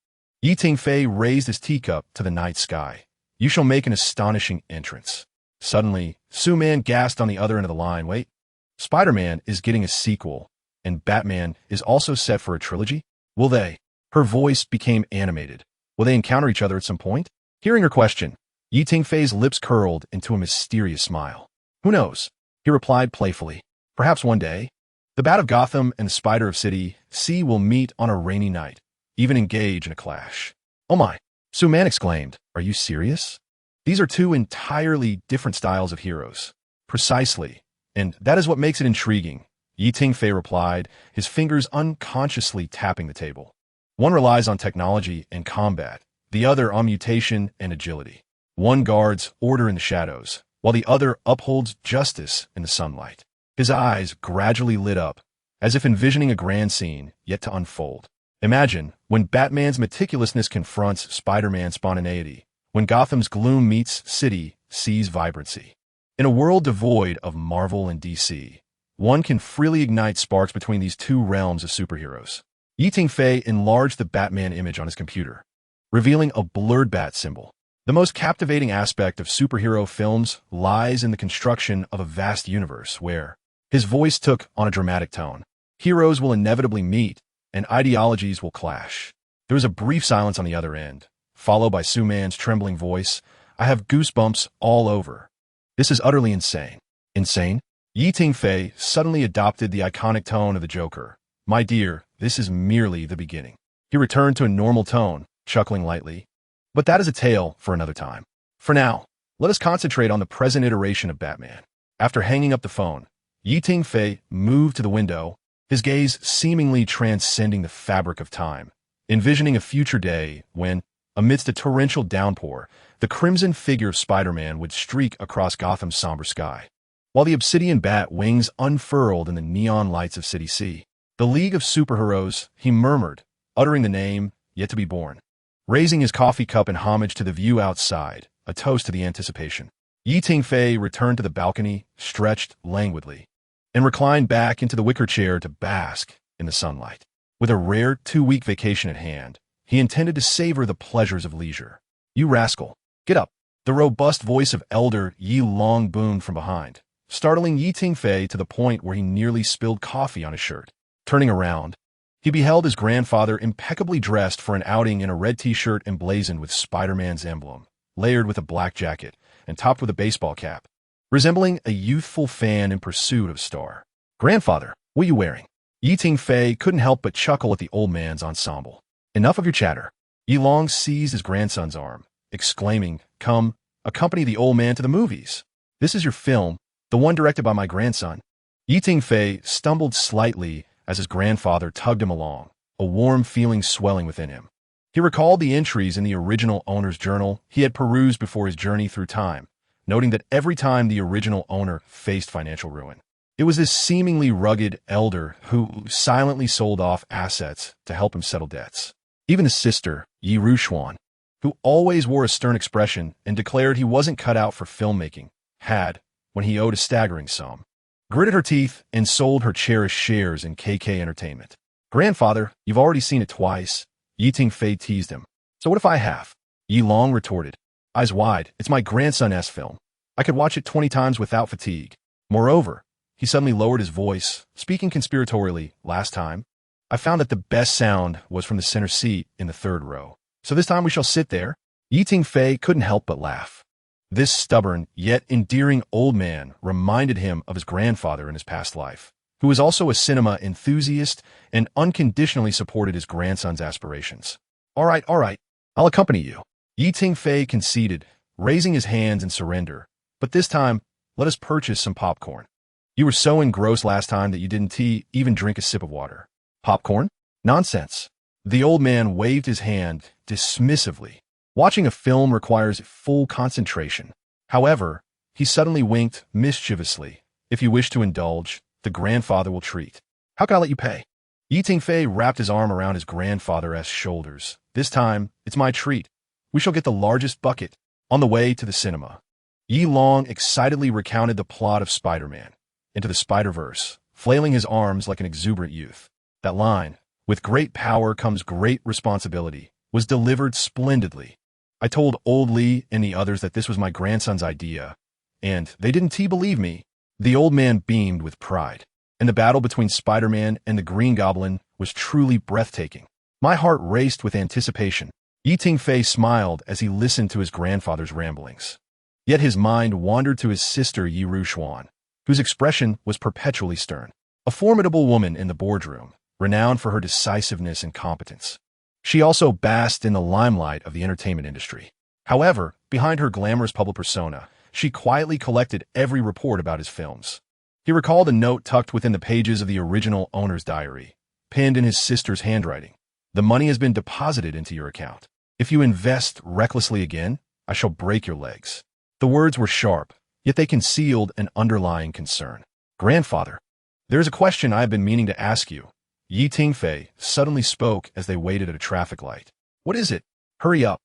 Tingfei raised his teacup to the night sky. You shall make an astonishing entrance. Suddenly, Su-Man gasped on the other end of the line. Wait, Spider-Man is getting a sequel, and Batman is also set for a trilogy? Will they? Her voice became animated. Will they encounter each other at some point? Hearing her question, Tingfei's lips curled into a mysterious smile. Who knows? He replied playfully. Perhaps one day. The Bat of Gotham and the Spider of City C will meet on a rainy night, even engage in a clash. Oh my, Su-Man exclaimed. Are you serious? These are two entirely different styles of heroes. Precisely. And that is what makes it intriguing, Tingfei replied, his fingers unconsciously tapping the table. One relies on technology and combat, the other on mutation and agility. One guards order in the shadows, while the other upholds justice in the sunlight. His eyes gradually lit up, as if envisioning a grand scene yet to unfold. Imagine when Batman's meticulousness confronts Spider-Man's spontaneity, when Gotham's gloom meets City C's vibrancy. In a world devoid of Marvel and DC, one can freely ignite sparks between these two realms of superheroes. Tingfei enlarged the Batman image on his computer, revealing a blurred bat symbol. The most captivating aspect of superhero films lies in the construction of a vast universe where his voice took on a dramatic tone. Heroes will inevitably meet, and ideologies will clash. There was a brief silence on the other end, followed by Su-Man's trembling voice. I have goosebumps all over. This is utterly insane. Insane? Tingfei suddenly adopted the iconic tone of the Joker. My dear, this is merely the beginning. He returned to a normal tone, chuckling lightly. But that is a tale for another time. For now, let us concentrate on the present iteration of Batman. After hanging up the phone, Tingfei moved to the window, his gaze seemingly transcending the fabric of time, envisioning a future day when, amidst a torrential downpour, the crimson figure of Spider-Man would streak across Gotham's somber sky, while the obsidian bat wings unfurled in the neon lights of City C. The League of Superheroes, he murmured, uttering the name yet to be born. Raising his coffee cup in homage to the view outside, a toast to the anticipation. Tingfei returned to the balcony, stretched languidly, and reclined back into the wicker chair to bask in the sunlight. With a rare 2-week vacation at hand, he intended to savor the pleasures of leisure. You rascal, get up. The robust voice of Elder Yi Long boomed from behind, startling Tingfei to the point where he nearly spilled coffee on his shirt. Turning around, he beheld his grandfather impeccably dressed for an outing in a red t-shirt emblazoned with Spider-Man's emblem, layered with a black jacket, and topped with a baseball cap, resembling a youthful fan in pursuit of a star. Grandfather, what are you wearing? Tingfei couldn't help but chuckle at the old man's ensemble. Enough of your chatter. Yi Long seized his grandson's arm, exclaiming, Come, accompany the old man to the movies. This is your film, the one directed by my grandson. Tingfei stumbled slightly as his grandfather tugged him along, a warm feeling swelling within him. He recalled the entries in the original owner's journal he had perused before his journey through time, noting that every time the original owner faced financial ruin, It was this seemingly rugged elder who silently sold off assets to help him settle debts. Even his sister, Yi Rushuan, who always wore a stern expression and declared he wasn't cut out for filmmaking, had, when he owed a staggering sum, gritted her teeth and sold her cherished shares in KK Entertainment. "Grandfather, you've already seen it twice," Yi Tingfei teased him. "So what if I have?" Yi Long retorted, eyes wide. "It's my grandson's film. I could watch it 20 times without fatigue. Moreover," he suddenly lowered his voice, speaking conspiratorially, "last time, I found that the best sound was from the center seat in the third row. So this time we shall sit there." Yi Tingfei couldn't help but laugh. This stubborn, yet endearing old man reminded him of his grandfather in his past life, who was also a cinema enthusiast and unconditionally supported his grandson's aspirations. All right, I'll accompany you." Yi Tingfei conceded, raising his hands in surrender. "But this time, let us purchase some popcorn. You were so engrossed last time that you didn't even drink a sip of water." "Popcorn? Nonsense." The old man waved his hand dismissively. Watching a film requires full concentration. However, he suddenly winked mischievously. "If you wish to indulge, the grandfather will treat. How can I let you pay?" Yi Tingfei wrapped his arm around his grandfather's shoulders. "This time, it's my treat. We shall get the largest bucket." On the way to the cinema, Yi Long excitedly recounted the plot of Spider-Man Into the Spider-Verse, flailing his arms like an exuberant youth. That line, "With great power comes great responsibility," was delivered splendidly. "I told old Lee and the others that this was my grandson's idea, and they didn't believe me." The old man beamed with pride, and the battle between Spider-Man and the Green Goblin was truly breathtaking. My heart raced with anticipation. Yi Tingfei smiled as he listened to his grandfather's ramblings. Yet his mind wandered to his sister Yi Rushuan, whose expression was perpetually stern. A formidable woman in the boardroom, renowned for her decisiveness and competence. She also basked in the limelight of the entertainment industry. However, behind her glamorous public persona, she quietly collected every report about his films. He recalled a note tucked within the pages of the original owner's diary, penned in his sister's handwriting. "The money has been deposited into your account. If you invest recklessly again, I shall break your legs." The words were sharp, yet they concealed an underlying concern. "Grandfather, there is a question I have been meaning to ask you." Yi Tingfei suddenly spoke as they waited at a traffic light. "What is it? Hurry up.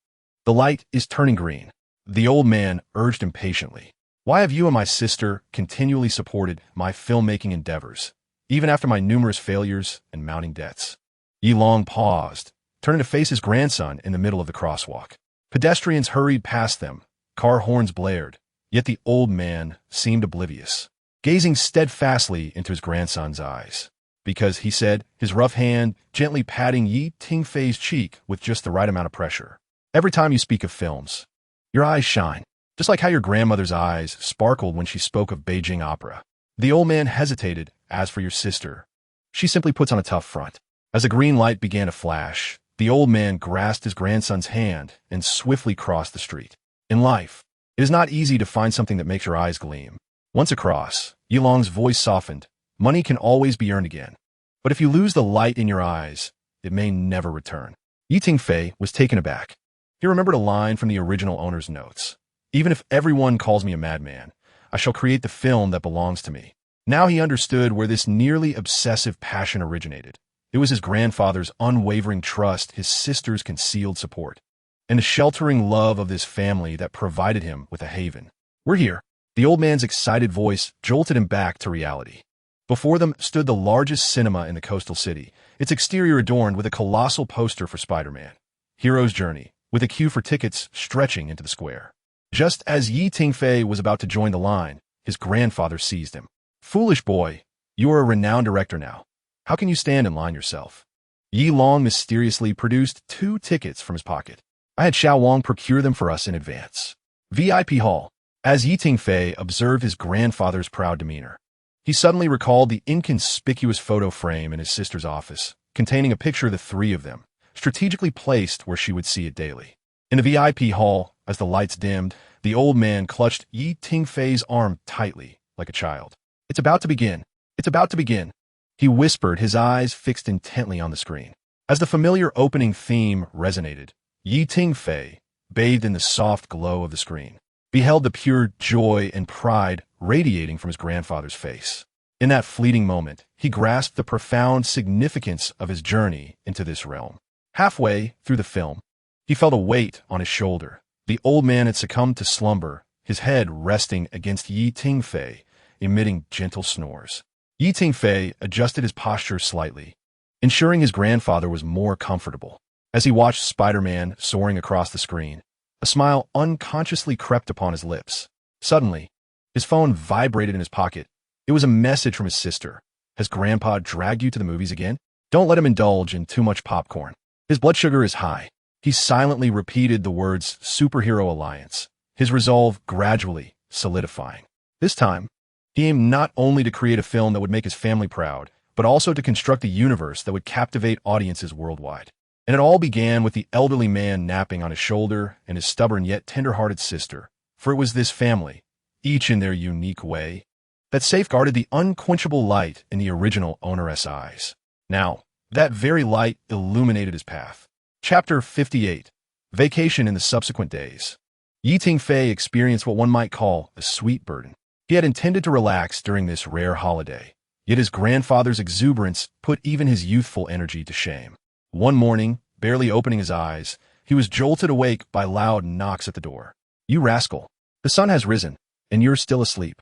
The light is turning green." The old man urged impatiently. "Why have you and my sister continually supported my filmmaking endeavors, even after my numerous failures and mounting debts?" Yi Long paused, turning to face his grandson in the middle of the crosswalk. Pedestrians hurried past them, car horns blared, yet the old man seemed oblivious, gazing steadfastly into his grandson's eyes. "Because," he said, his rough hand gently patting Yi Tingfei's cheek with just the right amount of pressure, "every time you speak of films, your eyes shine, just like how your grandmother's eyes sparkled when she spoke of Beijing opera." The old man hesitated. "As for your sister, she simply puts on a tough front." As the green light began to flash, the old man grasped his grandson's hand and swiftly crossed the street. In life, it is not easy to find something that makes your eyes gleam. Once across, Yi Long's voice softened. "Money can always be earned again. But if you lose the light in your eyes, it may never return." Yi Tingfei was taken aback. He remembered a line from the original owner's notes. "Even if everyone calls me a madman, I shall create the film that belongs to me." Now he understood where this nearly obsessive passion originated. It was his grandfather's unwavering trust, his sister's concealed support, and the sheltering love of this family that provided him with a haven. "We're here." The old man's excited voice jolted him back to reality. Before them stood the largest cinema in the coastal city, its exterior adorned with a colossal poster for Spider-Man, Hero's Journey, with a queue for tickets stretching into the square. Just as Yi Tingfei was about to join the line, his grandfather seized him. "Foolish boy, you are a renowned director now. How can you stand in line yourself?" Yi Long mysteriously produced 2 tickets from his pocket. "I had Xiao Wang procure them for us in advance." VIP Hall. As Yi Tingfei observed his grandfather's proud demeanor, he suddenly recalled the inconspicuous photo frame in his sister's office, containing a picture of the 3 of them, strategically placed where she would see it daily. In the VIP hall, as the lights dimmed, the old man clutched Yi Tingfei's arm tightly, like a child. "It's about to begin. It's about to begin," he whispered, his eyes fixed intently on the screen. As the familiar opening theme resonated, Yi Tingfei, bathed in the soft glow of the screen, beheld the pure joy and pride radiating from his grandfather's face. In that fleeting moment, he grasped the profound significance of his journey into this realm. Halfway through the film, he felt a weight on his shoulder. The old man had succumbed to slumber, his head resting against Tingfei, emitting gentle snores. Tingfei adjusted his posture slightly, ensuring his grandfather was more comfortable. As he watched Spider-Man soaring across the screen, a smile unconsciously crept upon his lips. Suddenly, his phone vibrated in his pocket. It was a message from his sister. Has Grandpa dragged you to the movies again? Don't let him indulge in too much popcorn. His blood sugar is high. He silently repeated the words Superhero Alliance, his resolve gradually solidifying. This time, he aimed not only to create a film that would make his family proud, but also to construct a universe that would captivate audiences worldwide. And it all began with the elderly man napping on his shoulder and his stubborn yet tender-hearted sister, for it was this family, each in their unique way, that safeguarded the unquenchable light in the original owner's eyes. Now, that very light illuminated his path. Chapter 58. Vacation in the subsequent days. Tingfei experienced what one might call a sweet burden. He had intended to relax during this rare holiday, yet his grandfather's exuberance put even his youthful energy to shame. One morning, barely opening his eyes, he was jolted awake by loud knocks at the door. You rascal! The sun has risen, and you're still asleep.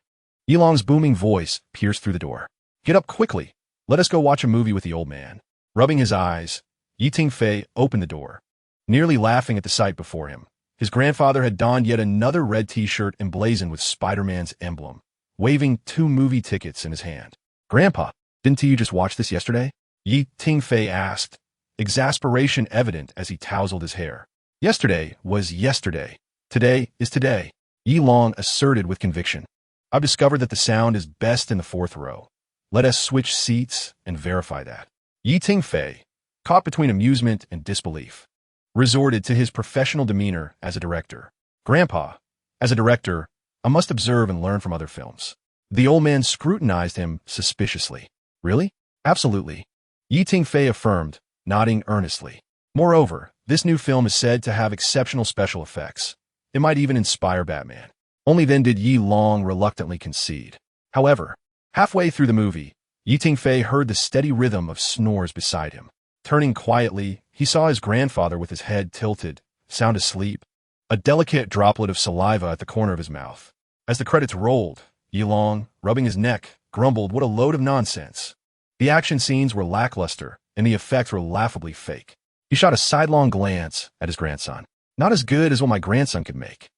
Yilong's booming voice pierced through the door. Get up quickly. Let us go watch a movie with the old man. Rubbing his eyes, Tingfei opened the door, nearly laughing at the sight before him. His grandfather had donned yet another red t-shirt emblazoned with Spider-Man's emblem, waving 2 movie tickets in his hand. Grandpa, didn't you just watch this yesterday? Tingfei asked, exasperation evident as he tousled his hair. Yesterday was yesterday. Today is today, Yilong asserted with conviction. I've discovered that the sound is best in the 4th row. Let us switch seats and verify that. Tingfei, caught between amusement and disbelief, resorted to his professional demeanor as a director. Grandpa, as a director, I must observe and learn from other films. The old man scrutinized him suspiciously. Really? Absolutely. Tingfei affirmed, nodding earnestly. Moreover, this new film is said to have exceptional special effects. It might even inspire Batman. Only then did Yilong reluctantly concede. However, halfway through the movie, Tingfei heard the steady rhythm of snores beside him. Turning quietly, he saw his grandfather with his head tilted, sound asleep, a delicate droplet of saliva at the corner of his mouth. As the credits rolled, Yilong, rubbing his neck, grumbled what a load of nonsense. The action scenes were lackluster, and the effects were laughably fake. He shot a sidelong glance at his grandson. Not as good as what my grandson could make.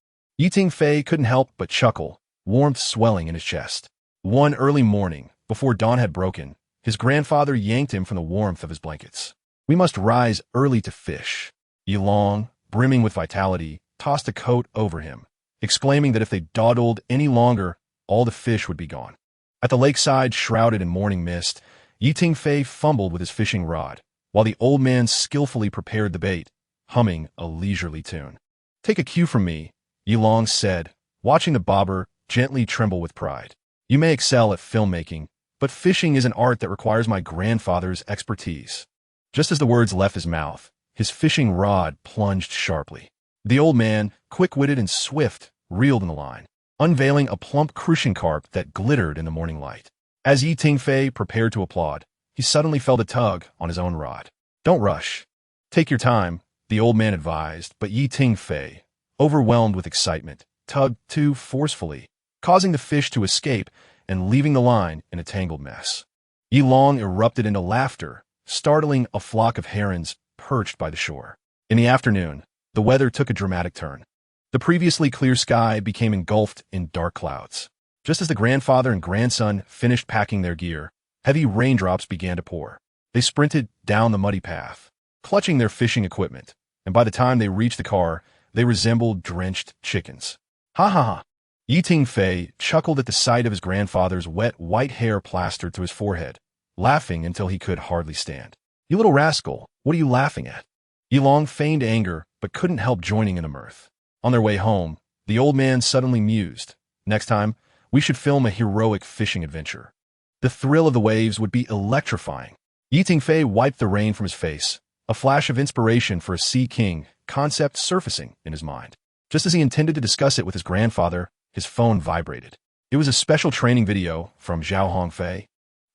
Tingfei couldn't help but chuckle, warmth swelling in his chest. One early morning, before dawn had broken, his grandfather yanked him from the warmth of his blankets. We must rise early to fish. Yilong, brimming with vitality, tossed a coat over him, exclaiming that if they dawdled any longer, all the fish would be gone. At the lakeside, shrouded in morning mist, Tingfei fumbled with his fishing rod, while the old man skillfully prepared the bait, humming a leisurely tune. Take a cue from me, Yilong said, watching the bobber gently tremble with pride. You may excel at filmmaking, but fishing is an art that requires my grandfather's expertise. Just as the words left his mouth, his fishing rod plunged sharply. The old man, quick-witted and swift, reeled in the line, unveiling a plump crucian carp that glittered in the morning light. As Tingfei prepared to applaud, he suddenly felt a tug on his own rod. Don't rush. Take your time, the old man advised, but Tingfei, overwhelmed with excitement, tugged too forcefully, causing the fish to escape and leaving the line in a tangled mess. Yilong erupted into laughter, startling a flock of herons perched by the shore. In the afternoon, the weather took a dramatic turn. The previously clear sky became engulfed in dark clouds. Just as the grandfather and grandson finished packing their gear, heavy raindrops began to pour. They sprinted down the muddy path, clutching their fishing equipment, and by the time they reached the car, they resembled drenched chickens. Ha ha ha! Tingfei chuckled at the sight of his grandfather's wet white hair plastered to his forehead, laughing until he could hardly stand. You little rascal, what are you laughing at? Yilong feigned anger, but couldn't help joining in the mirth. On their way home, the old man suddenly mused. Next time, we should film a heroic fishing adventure. The thrill of the waves would be electrifying. Tingfei wiped the rain from his face, a flash of inspiration for a Sea King concept surfacing in his mind. Just as he intended to discuss it with his grandfather, his phone vibrated. It was a special training video from Zhao Hongfei.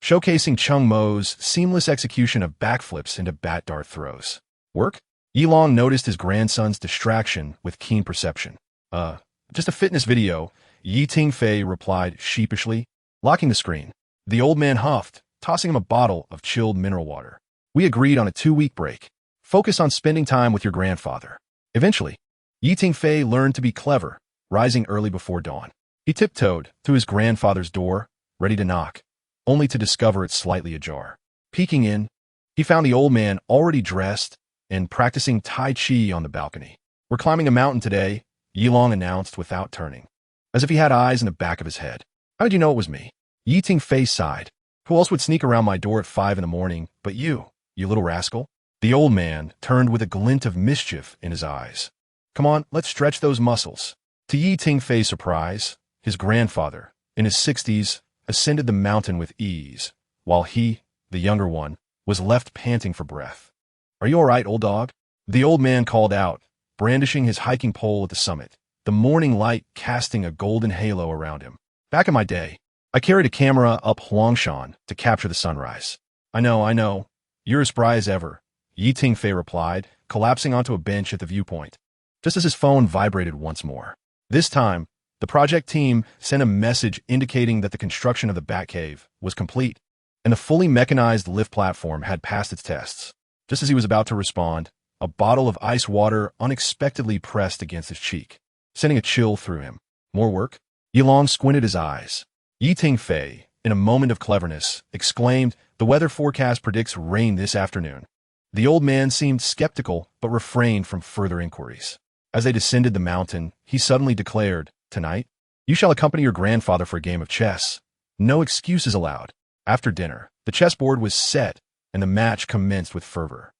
showcasing Chung Mo's seamless execution of backflips into bat dart throws. Work? Yilong noticed his grandson's distraction with keen perception. Just a fitness video, Tingfei replied sheepishly, locking the screen. The old man huffed, tossing him a bottle of chilled mineral water. We agreed on a 2-week break. Focus on spending time with your grandfather. Eventually, Tingfei learned to be clever, rising early before dawn. He tiptoed to his grandfather's door, ready to knock, only to discover it slightly ajar. Peeking in, he found the old man already dressed and practicing Tai Chi on the balcony. We're climbing a mountain today, Yilong announced without turning, as if he had eyes in the back of his head. How did you know it was me? Tingfei sighed. Who else would sneak around my door at 5 in the morning but you little rascal? The old man turned with a glint of mischief in his eyes. Come on, let's stretch those muscles. To Tingfei's surprise, his grandfather, in his 60s, ascended the mountain with ease, while he, the younger one, was left panting for breath. Are you all right, old dog? The old man called out, brandishing his hiking pole at the summit, the morning light casting a golden halo around him. Back in my day, I carried a camera up Huangshan to capture the sunrise. I know. You're as spry as ever, Tingfei replied, collapsing onto a bench at the viewpoint, just as his phone vibrated once more. This time, the project team sent a message indicating that the construction of the Batcave was complete, and the fully mechanized lift platform had passed its tests. Just as he was about to respond, a bottle of ice water unexpectedly pressed against his cheek, sending a chill through him. More work? Yilong squinted his eyes. Tingfei, in a moment of cleverness, exclaimed, the weather forecast predicts rain this afternoon. The old man seemed skeptical but refrained from further inquiries. As they descended the mountain, he suddenly declared, Tonight, you shall accompany your grandfather for a game of chess. No excuses allowed. After dinner, the chessboard was set, and the match commenced with fervor.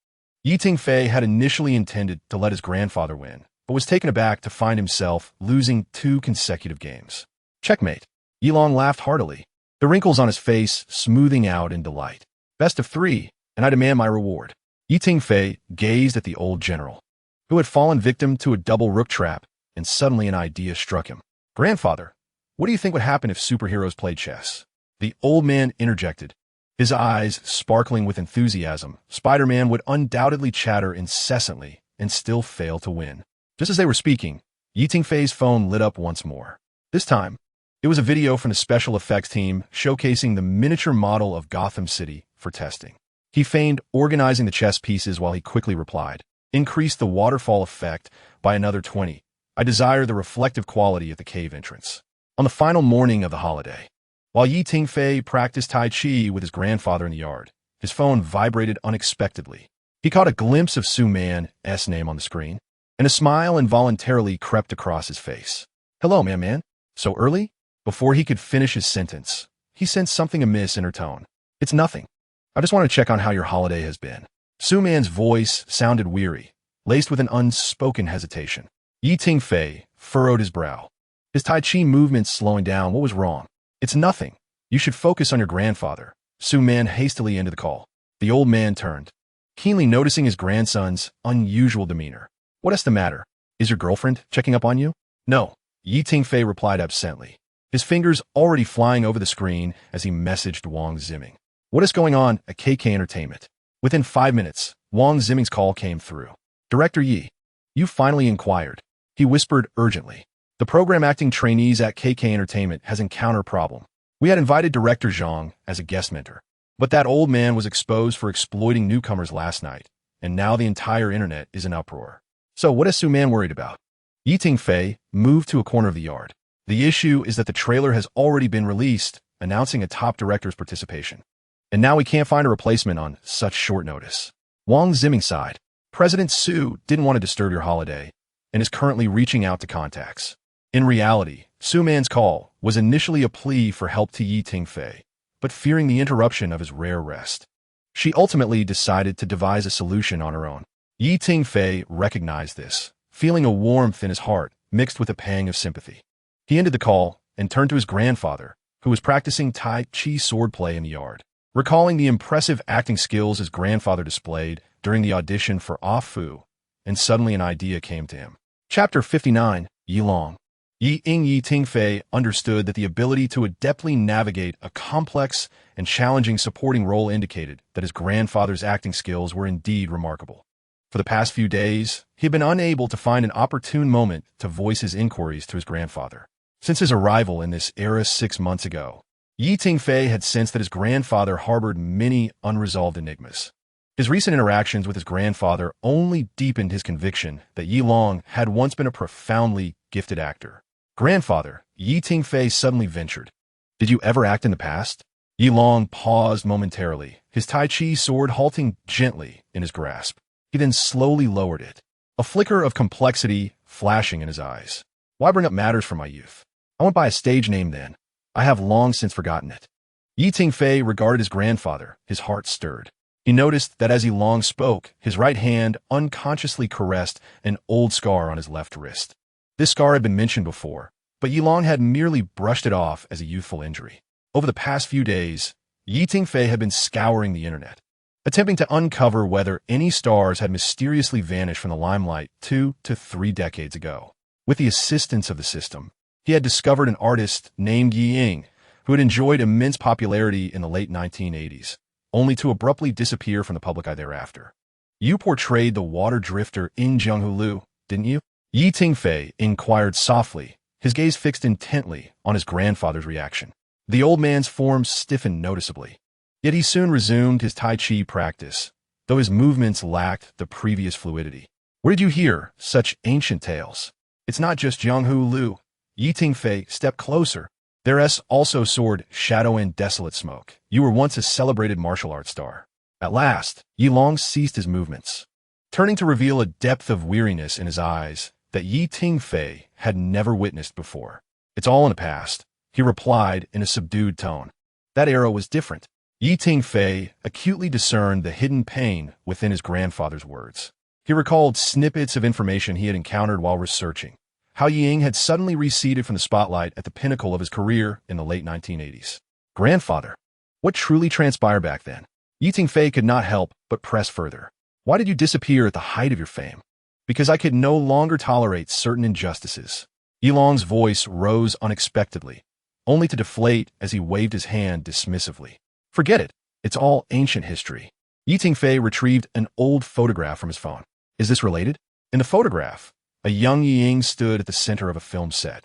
Tingfei had initially intended to let his grandfather win, but was taken aback to find himself losing 2 consecutive games. Checkmate. Yilong laughed heartily, the wrinkles on his face smoothing out in delight. Best of 3, and I demand my reward. Tingfei gazed at the old general, who had fallen victim to a double rook trap, and suddenly an idea struck him. Grandfather, what do you think would happen if superheroes played chess? The old man interjected, his eyes sparkling with enthusiasm. Spider-Man would undoubtedly chatter incessantly and still fail to win. Just as they were speaking, Tingfei's phone lit up once more. This time, it was a video from the special effects team showcasing the miniature model of Gotham City for testing. He feigned organizing the chess pieces while he quickly replied, Increase the waterfall effect by another 20. I desire the reflective quality at the cave entrance. On the final morning of the holiday, while Tingfei practiced Tai Chi with his grandfather in the yard, his phone vibrated unexpectedly. He caught a glimpse of Su Man's name on the screen, and a smile involuntarily crept across his face. Hello, man. So early? Before he could finish his sentence, he sensed something amiss in her tone. It's nothing. I just want to check on how your holiday has been. Su Man's voice sounded weary, laced with an unspoken hesitation. Tingfei furrowed his brow, his Tai Chi movements slowing down. What was wrong? It's nothing. You should focus on your grandfather. Su Man hastily ended the call. The old man turned, keenly noticing his grandson's unusual demeanor. What is the matter? Is your girlfriend checking up on you? No, Tingfei replied absently, his fingers already flying over the screen as he messaged Wang Ziming. What is going on at KK Entertainment? Within 5 minutes, Wang Ziming's call came through. Director Yi, you finally inquired. He whispered urgently. The program acting trainees at KK Entertainment has encountered a problem. We had invited Director Zhang as a guest mentor, but that old man was exposed for exploiting newcomers last night, and now the entire internet is in uproar. So what is Su Man worried about? Tingfei moved to a corner of the yard. The issue is that the trailer has already been released, announcing a top director's participation. And now we can't find a replacement on such short notice. Wang Ziming sighed. President Su didn't want to disturb your holiday, and is currently reaching out to contacts. In reality, Su Man's call was initially a plea for help to Tingfei, but fearing the interruption of his rare rest, she ultimately decided to devise a solution on her own. Tingfei recognized this, feeling a warmth in his heart mixed with a pang of sympathy. He ended the call and turned to his grandfather, who was practicing Tai Chi swordplay in the yard. Recalling the impressive acting skills his grandfather displayed during the audition for Ah Fu, and suddenly an idea came to him. Chapter 59, Yilong. Yi Tingfei understood that the ability to adeptly navigate a complex and challenging supporting role indicated that his grandfather's acting skills were indeed remarkable. For the past few days, he had been unable to find an opportune moment to voice his inquiries to his grandfather. Since his arrival in this era 6 months ago, Yi Tingfei had sensed that his grandfather harbored many unresolved enigmas. His recent interactions with his grandfather only deepened his conviction that Yi Long had once been a profoundly gifted actor. "Grandfather," Yi Tingfei suddenly ventured. "Did you ever act in the past?" Yi Long paused momentarily, his Tai Chi sword halting gently in his grasp. He then slowly lowered it, a flicker of complexity flashing in his eyes. "Why bring up matters from my youth? I went by a stage name then. I have long since forgotten it." Yi Tingfei regarded his grandfather, his heart stirred. He noticed that as Yi Long spoke, his right hand unconsciously caressed an old scar on his left wrist. This scar had been mentioned before, but Yi Long had merely brushed it off as a youthful injury. Over the past few days, Yi Tingfei had been scouring the internet, attempting to uncover whether any stars had mysteriously vanished from the limelight 2 to 3 decades ago. With the assistance of the system, he had discovered an artist named Yi Ying, who had enjoyed immense popularity in the late 1980s, only to abruptly disappear from the public eye thereafter. "You portrayed the water drifter in Zhenghulu, didn't you?" Yi Tingfei inquired softly, his gaze fixed intently on his grandfather's reaction. The old man's form stiffened noticeably, yet he soon resumed his Tai Chi practice, though his movements lacked the previous fluidity. "Where did you hear such ancient tales? It's not just Zhenghulu." Yi Tingfei stepped closer. "There also soared shadow and desolate smoke. You were once a celebrated martial arts star." At last, Yi Long ceased his movements, turning to reveal a depth of weariness in his eyes that Yi Tingfei had never witnessed before. "It's all in the past," he replied in a subdued tone. That era was different. Yi Tingfei acutely discerned the hidden pain within his grandfather's words. He recalled snippets of information he had encountered while researching, how Yi Ying had suddenly receded from the spotlight at the pinnacle of his career in the late 1980s. "Grandfather, what truly transpired back then?" Yi Tingfei could not help but press further. "Why did you disappear at the height of your fame?" "Because I could no longer tolerate certain injustices." Yi Long's voice rose unexpectedly, only to deflate as he waved his hand dismissively. "Forget it. It's all ancient history." Yi Tingfei retrieved an old photograph from his phone. "Is this related?" In the photograph, a young Yi Ying stood at the center of a film set.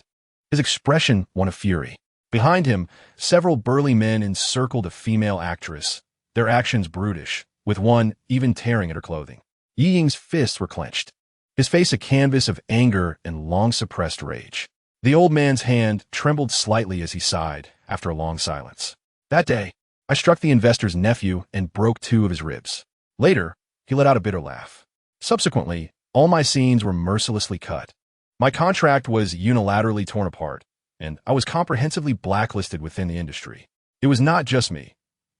His expression one of fury. Behind him, several burly men encircled a female actress, their actions brutish, with one even tearing at her clothing. Yi Ying's fists were clenched, his face a canvas of anger and long-suppressed rage. The old man's hand trembled slightly as he sighed, after a long silence. "That day, I struck the investor's nephew and broke 2 of his ribs." Later, he let out a bitter laugh. "Subsequently, all my scenes were mercilessly cut. My contract was unilaterally torn apart, and I was comprehensively blacklisted within the industry. It was not just me.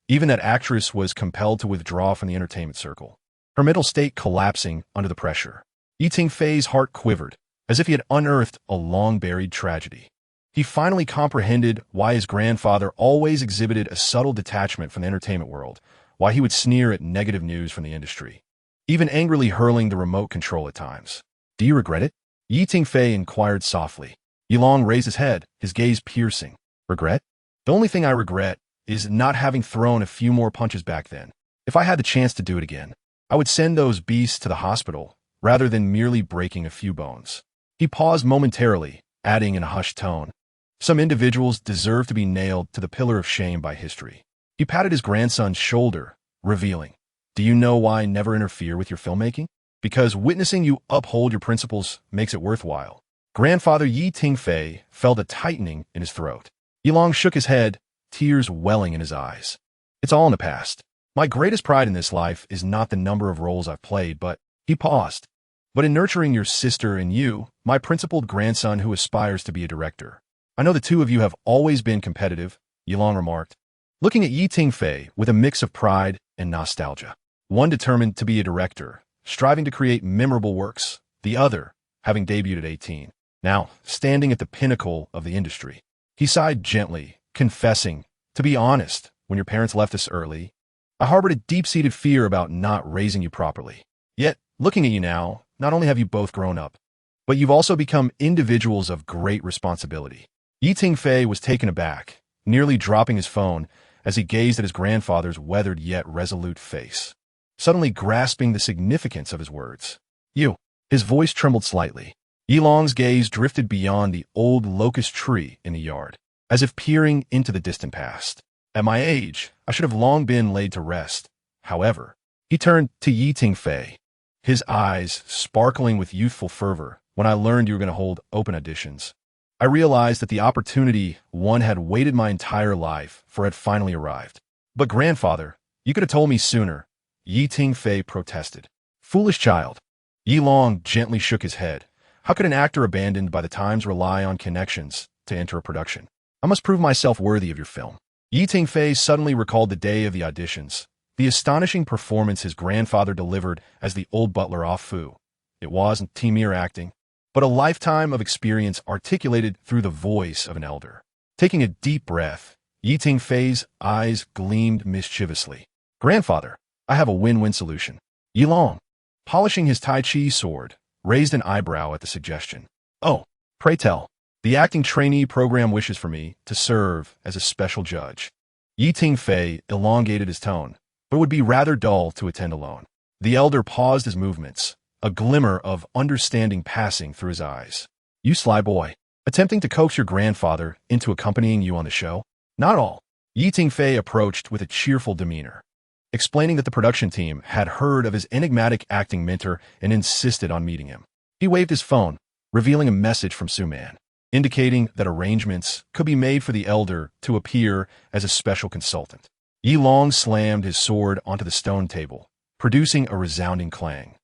Even that actress was compelled to withdraw from the entertainment circle, her mental state collapsing under the pressure." Yi Tingfei's heart quivered, as if he had unearthed a long-buried tragedy. He finally comprehended why his grandfather always exhibited a subtle detachment from the entertainment world, why he would sneer at negative news from the industry, even angrily hurling the remote control at times. "Do you regret it?" Yi Tingfei inquired softly. Yi Long raised his head, his gaze piercing. "Regret? The only thing I regret is not having thrown a few more punches back then. If I had the chance to do it again, I would send those beasts to the hospital, rather than merely breaking a few bones." He paused momentarily, adding in a hushed tone, "Some individuals deserve to be nailed to the pillar of shame by history." He patted his grandson's shoulder, revealing, "Do you know why I never interfere with your filmmaking? Because witnessing you uphold your principles makes it worthwhile." Grandfather Yi Tingfei felt a tightening in his throat. Yi Long shook his head, tears welling in his eyes. "It's all in the past. My greatest pride in this life is not the number of roles I've played, but..." He paused. "But in nurturing your sister and you, my principled grandson who aspires to be a director. I know the 2 of you have always been competitive," Yi Long remarked, looking at Yi Tingfei with a mix of pride and nostalgia. One determined to be a director, striving to create memorable works, the other having debuted at 18, now standing at the pinnacle of the industry. He sighed gently, confessing, "To be honest, when your parents left us early, I harbored a deep-seated fear about not raising you properly. Yet, looking at you now, not only have you both grown up, but you've also become individuals of great responsibility. Tingfei was taken aback, nearly dropping his phone as he gazed at his grandfather's weathered yet resolute face, suddenly grasping the significance of his words. You. His voice trembled slightly. Yilong's gaze drifted beyond the old locust tree in the yard, as if peering into the distant past. At my age, I should have long been laid to rest. However, he turned to Tingfei, his eyes sparkling with youthful fervor. When I learned you were going to hold open auditions, I realized that the opportunity one had waited my entire life for had finally arrived. But grandfather, you could have told me sooner, Tingfei protested. Foolish child. Yilong gently shook his head. How could an actor abandoned by the times rely on connections to enter a production? I must prove myself worthy of your film. Tingfei suddenly recalled the day of the auditions, the astonishing performance his grandfather delivered as the old butler off Fu. It wasn't mere acting, but a lifetime of experience articulated through the voice of an elder. Taking a deep breath, Tingfei's eyes gleamed mischievously. Grandfather, I have a win-win solution. Yilong, polishing his Tai Chi sword, raised an eyebrow at the suggestion. Oh, pray tell. The acting trainee program wishes for me to serve as a special judge. Tingfei elongated his tone, but it would be rather dull to attend alone. The elder paused his movements, a glimmer of understanding passing through his eyes. You sly boy, attempting to coax your grandfather into accompanying you on the show? Not all. Tingfei approached with a cheerful demeanor, explaining that the production team had heard of his enigmatic acting mentor and insisted on meeting him. He waved his phone, revealing a message from Suman, indicating that arrangements could be made for the elder to appear as a special consultant. Yilong slammed his sword onto the stone table, producing a resounding clang,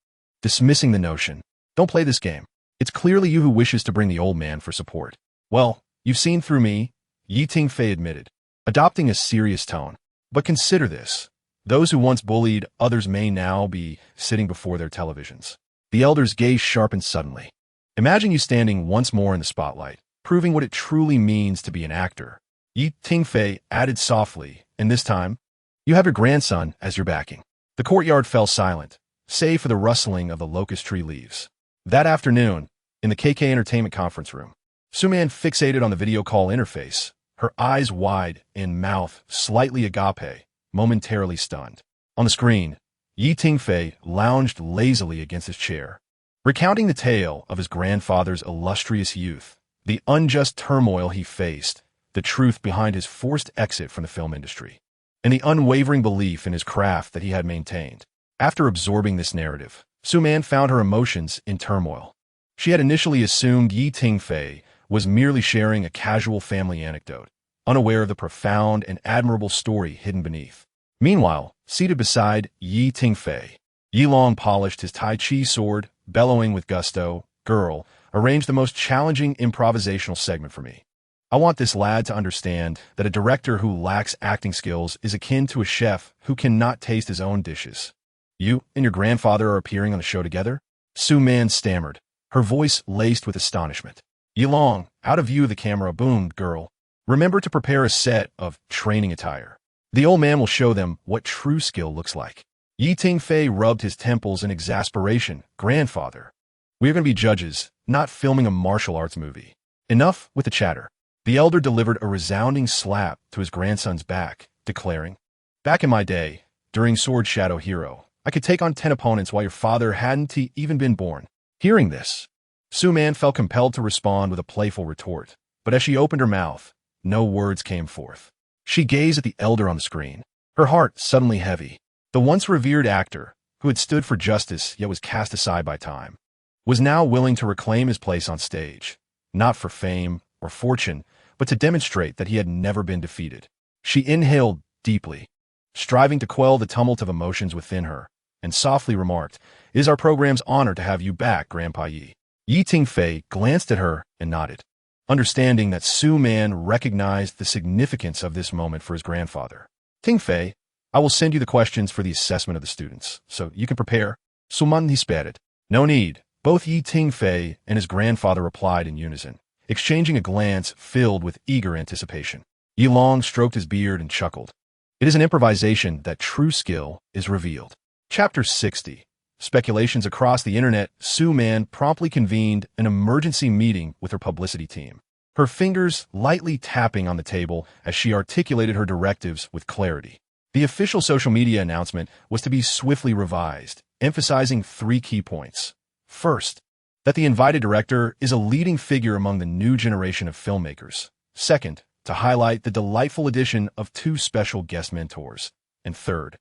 dismissing the notion. Don't play this game. It's clearly you who wishes to bring the old man for support. Well, you've seen through me, Tingfei admitted, adopting a serious tone. But consider this. Those who once bullied others may now be sitting before their televisions. The elder's gaze sharpened suddenly. Imagine you standing once more in the spotlight, proving what it truly means to be an actor. Tingfei added softly, and this time, you have your grandson as your backing. The courtyard fell silent, save for the rustling of the locust tree leaves. That afternoon, in the KK Entertainment conference room, Suman fixated on the video call interface, her eyes wide and mouth slightly agape, momentarily stunned. On the screen, Tingfei lounged lazily against his chair, recounting the tale of his grandfather's illustrious youth, the unjust turmoil he faced, the truth behind his forced exit from the film industry, and the unwavering belief in his craft that he had maintained. After absorbing this narrative, Suman found her emotions in turmoil. She had initially assumed Tingfei was merely sharing a casual family anecdote, unaware of the profound and admirable story hidden beneath. Meanwhile, seated beside Tingfei, Yilong polished his Tai Chi sword, bellowing with gusto. Girl, arrange the most challenging improvisational segment for me. I want this lad to understand that a director who lacks acting skills is akin to a chef who cannot taste his own dishes. You and your grandfather are appearing on the show together? Suman stammered, her voice laced with astonishment. Yilong, out of view of the camera, boomed. Girl, remember to prepare a set of training attire. The old man will show them what true skill looks like. Tingfei rubbed his temples in exasperation. Grandfather, we are going to be judges, not filming a martial arts movie. Enough with the chatter. The elder delivered a resounding slap to his grandson's back, declaring, back in my day, during Sword Shadow Hero, I could take on 10 opponents while your father hadn't even been born. Hearing this, Suman felt compelled to respond with a playful retort, but as she opened her mouth, no words came forth. She gazed at the elder on the screen, her heart suddenly heavy. The once revered actor, who had stood for justice yet was cast aside by time, was now willing to reclaim his place on stage, not for fame or fortune, but to demonstrate that he had never been defeated. She inhaled deeply, striving to quell the tumult of emotions within her, and softly remarked, "It is our program's honor to have you back, Grandpa Yi." Tingfei glanced at her and nodded, understanding that Suman recognized the significance of this moment for his grandfather. Tingfei, I will send you the questions for the assessment of the students, so you can prepare. Suman hispered. No need. Both Tingfei and his grandfather replied in unison, exchanging a glance filled with eager anticipation. Yilong stroked his beard and chuckled. It is an improvisation that true skill is revealed. Chapter 60. speculations across the internet, Su Man promptly convened an emergency meeting with her publicity team, her fingers lightly tapping on the table as she articulated her directives with clarity. The official social media announcement was to be swiftly revised, emphasizing 3 key points. First, that the invited director is a leading figure among the new generation of filmmakers. Second, to highlight the delightful addition of 2 special guest mentors. And third,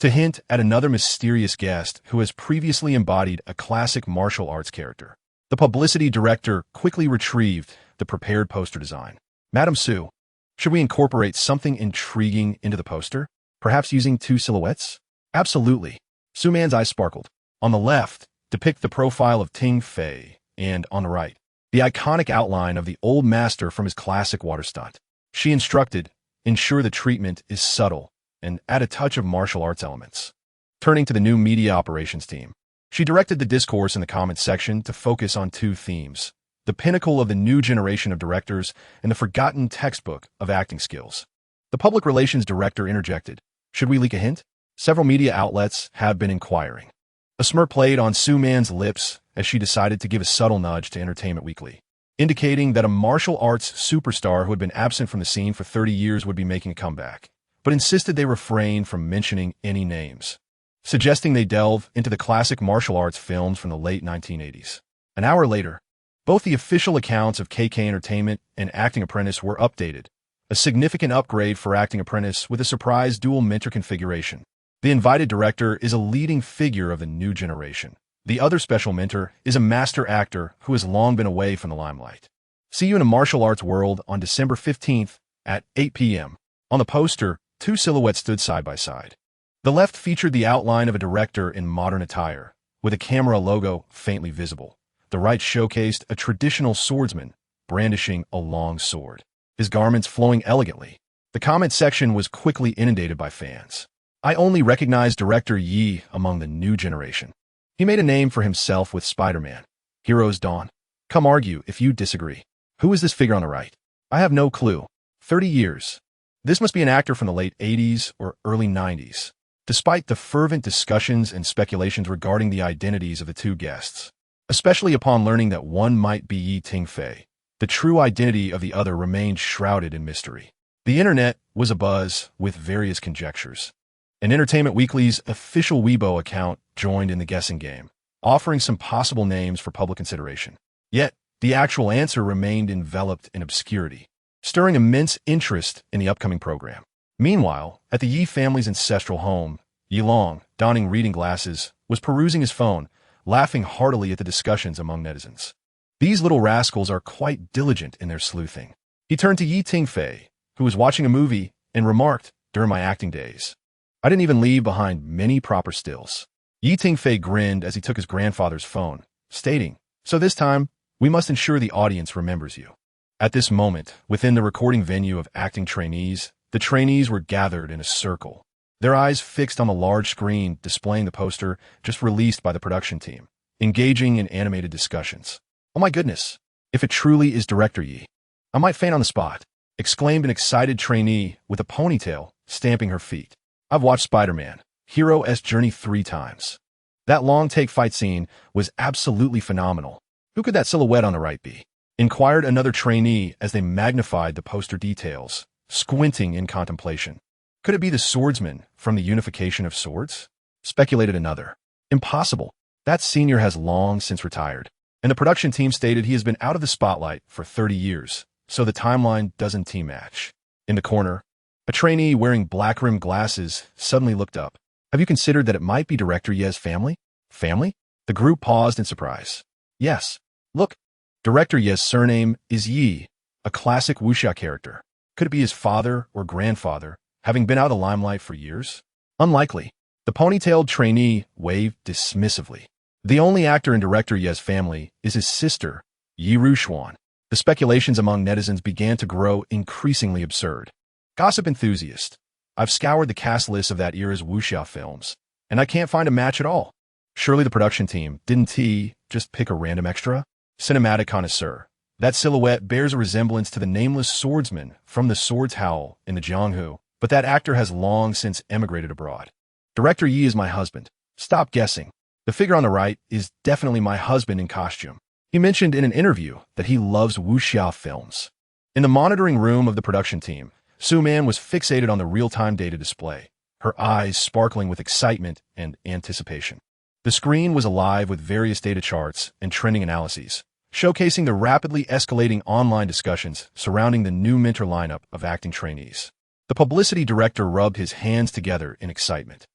to hint at another mysterious guest who has previously embodied a classic martial arts character. The publicity director quickly retrieved the prepared poster design. Madam Su, should we incorporate something intriguing into the poster? Perhaps using 2 silhouettes? Absolutely. Su Man's eyes sparkled. On the left, depict the profile of Tingfei, and on the right, the iconic outline of the old master from his classic water stunt. She instructed, ensure the treatment is subtle and add a touch of martial arts elements. Turning to the new media operations team, she directed the discourse in the comments section to focus on 2 themes: the pinnacle of the new generation of directors and the forgotten textbook of acting skills. The public relations director interjected, should we leak a hint? Several media outlets have been inquiring. A smirk played on Su Man's lips as she decided to give a subtle nudge to Entertainment Weekly, indicating that a martial arts superstar who had been absent from the scene for 30 years would be making a comeback, but insisted they refrain from mentioning any names, suggesting they delve into the classic martial arts films from the late 1980s. An hour later, both the official accounts of KK Entertainment and Acting Apprentice were updated, a significant upgrade for Acting Apprentice with a surprise dual mentor configuration. The invited director is a leading figure of the new generation. The other special mentor is a master actor who has long been away from the limelight. See you in a martial arts world on December 15th at 8 p.m. On the poster, 2 silhouettes stood side by side. The left featured the outline of a director in modern attire, with a camera logo faintly visible. The right showcased a traditional swordsman brandishing a long sword, his garments flowing elegantly. The comment section was quickly inundated by fans. I only recognize Director Yi among the new generation. He made a name for himself with Spider-Man, Heroes Dawn. Come argue if you disagree. Who is this figure on the right? I have no clue. 30 years. This must be an actor from the late 80s or early 90s. Despite the fervent discussions and speculations regarding the identities of the 2 guests, especially upon learning that one might be Yi Tingfei, the true identity of the other remained shrouded in mystery. The internet was abuzz with various conjectures. And Entertainment Weekly's official Weibo account joined in the guessing game, offering some possible names for public consideration. Yet, the actual answer remained enveloped in obscurity, stirring immense interest in the upcoming program. Meanwhile, at the Yi family's ancestral home, Yilong, donning reading glasses, was perusing his phone, laughing heartily at the discussions among netizens. These little rascals are quite diligent in their sleuthing. He turned to Yi Tingfei, who was watching a movie, and remarked, during my acting days, I didn't even leave behind many proper stills. Yi Tingfei grinned as he took his grandfather's phone, stating, so this time, we must ensure the audience remembers you. At this moment, within the recording venue of acting trainees, the trainees were gathered in a circle, their eyes fixed on the large screen displaying the poster just released by the production team, engaging in animated discussions. Oh my goodness, if it truly is Director Yi, I might faint on the spot, exclaimed an excited trainee with a ponytail, stamping her feet. I've watched Spider-Man, Hero's Journey 3 times. That long-take fight scene was absolutely phenomenal. Who could that silhouette on the right be? Inquired another trainee as they magnified the poster details, squinting in contemplation. Could it be the swordsman from the Unification of Swords? Speculated another. Impossible. That senior has long since retired, and the production team stated he has been out of the spotlight for 30 years, so the timeline doesn't team match. In the corner, a trainee wearing black-rimmed glasses suddenly looked up. Have you considered that it might be Director Ye's family? Family? The group paused in surprise. Yes. Look, Director Ye's surname is Yi, a classic wuxia character. Could it be his father or grandfather, having been out of the limelight for years? Unlikely. The ponytailed trainee waved dismissively. The only actor in Director Ye's family is his sister, Yi Rushuan. The speculations among netizens began to grow increasingly absurd. Gossip enthusiast. I've scoured the cast list of that era's wuxia films, and I can't find a match at all. Surely the production team didn't just pick a random extra? Cinematic connoisseur. That silhouette bears a resemblance to the nameless swordsman from the Sword's Howl in the Jianghu, but that actor has long since emigrated abroad. Director Yi is my husband. Stop guessing. The figure on the right is definitely my husband in costume. He mentioned in an interview that he loves wuxia films. In the monitoring room of the production team, Su-Man was fixated on the real-time data display, her eyes sparkling with excitement and anticipation. The screen was alive with various data charts and trending analyses, showcasing the rapidly escalating online discussions surrounding the new mentor lineup of acting trainees. The publicity director rubbed his hands together in excitement.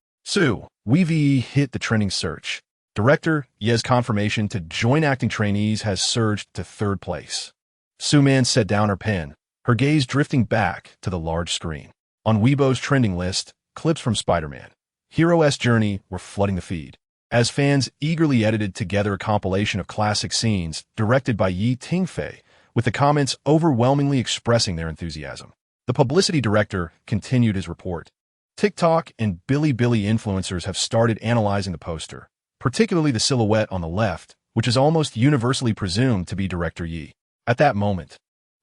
We've hit the trending search. Director Ye's confirmation to join acting trainees has surged to third place. Su-Man set down her pen, her gaze drifting back to the large screen. On Weibo's trending list, clips from Spider-Man, Hero's Journey were flooding the feed, as fans eagerly edited together a compilation of classic scenes directed by Tingfei, with the comments overwhelmingly expressing their enthusiasm. The publicity director continued his report. TikTok and Bilibili influencers have started analyzing the poster, particularly the silhouette on the left, which is almost universally presumed to be Director Yi. At that moment,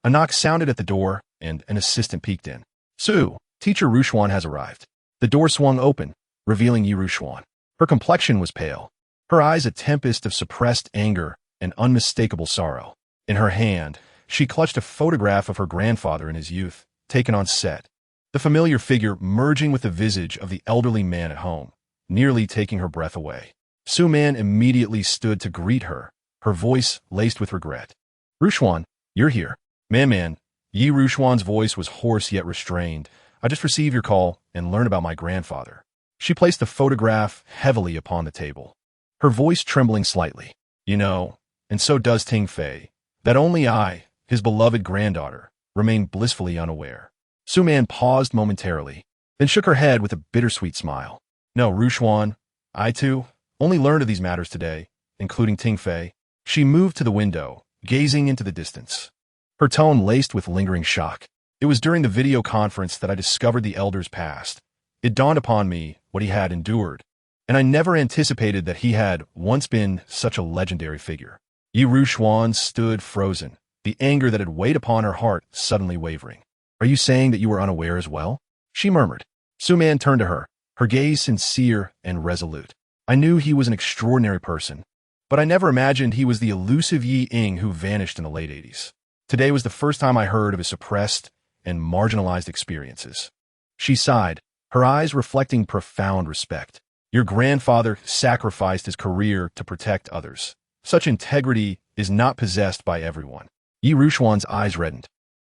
a knock sounded at the door, and an assistant peeked in. Teacher Rushuan has arrived. The door swung open, revealing Yi Rushuan. Her complexion was pale, her eyes a tempest of suppressed anger and unmistakable sorrow. In her hand, she clutched a photograph of her grandfather in his youth, taken on set, the familiar figure merging with the visage of the elderly man at home, nearly taking her breath away. Su-Man immediately stood to greet her, her voice laced with regret. Rushuan, you're here. Man, Yi Rushuan's voice was hoarse yet restrained. I just received your call and learned about my grandfather. She placed the photograph heavily upon the table, her voice trembling slightly. You know, and so does Tingfei, that only I, his beloved granddaughter, remain blissfully unaware. Su-Man paused momentarily, then shook her head with a bittersweet smile. No, Rushuan, I too only learned of these matters today, including Tingfei. She moved to the window, gazing into the distance, her tone laced with lingering shock. It was during the video conference that I discovered the elder's past. It dawned upon me what he had endured, and I never anticipated that he had once been such a legendary figure. Yi Rushuan stood frozen, the anger that had weighed upon her heart suddenly wavering. Are you saying that you were unaware as well? She murmured. Su-Man turned to her, her gaze sincere and resolute. I knew he was an extraordinary person, but I never imagined he was the elusive Yi Ying who vanished in the late 80s. Today was the first time I heard of his suppressed and marginalized experiences. She sighed, her eyes reflecting profound respect. Your grandfather sacrificed his career to protect others. Such integrity is not possessed by everyone. Yi Rushuan's eyes reddened.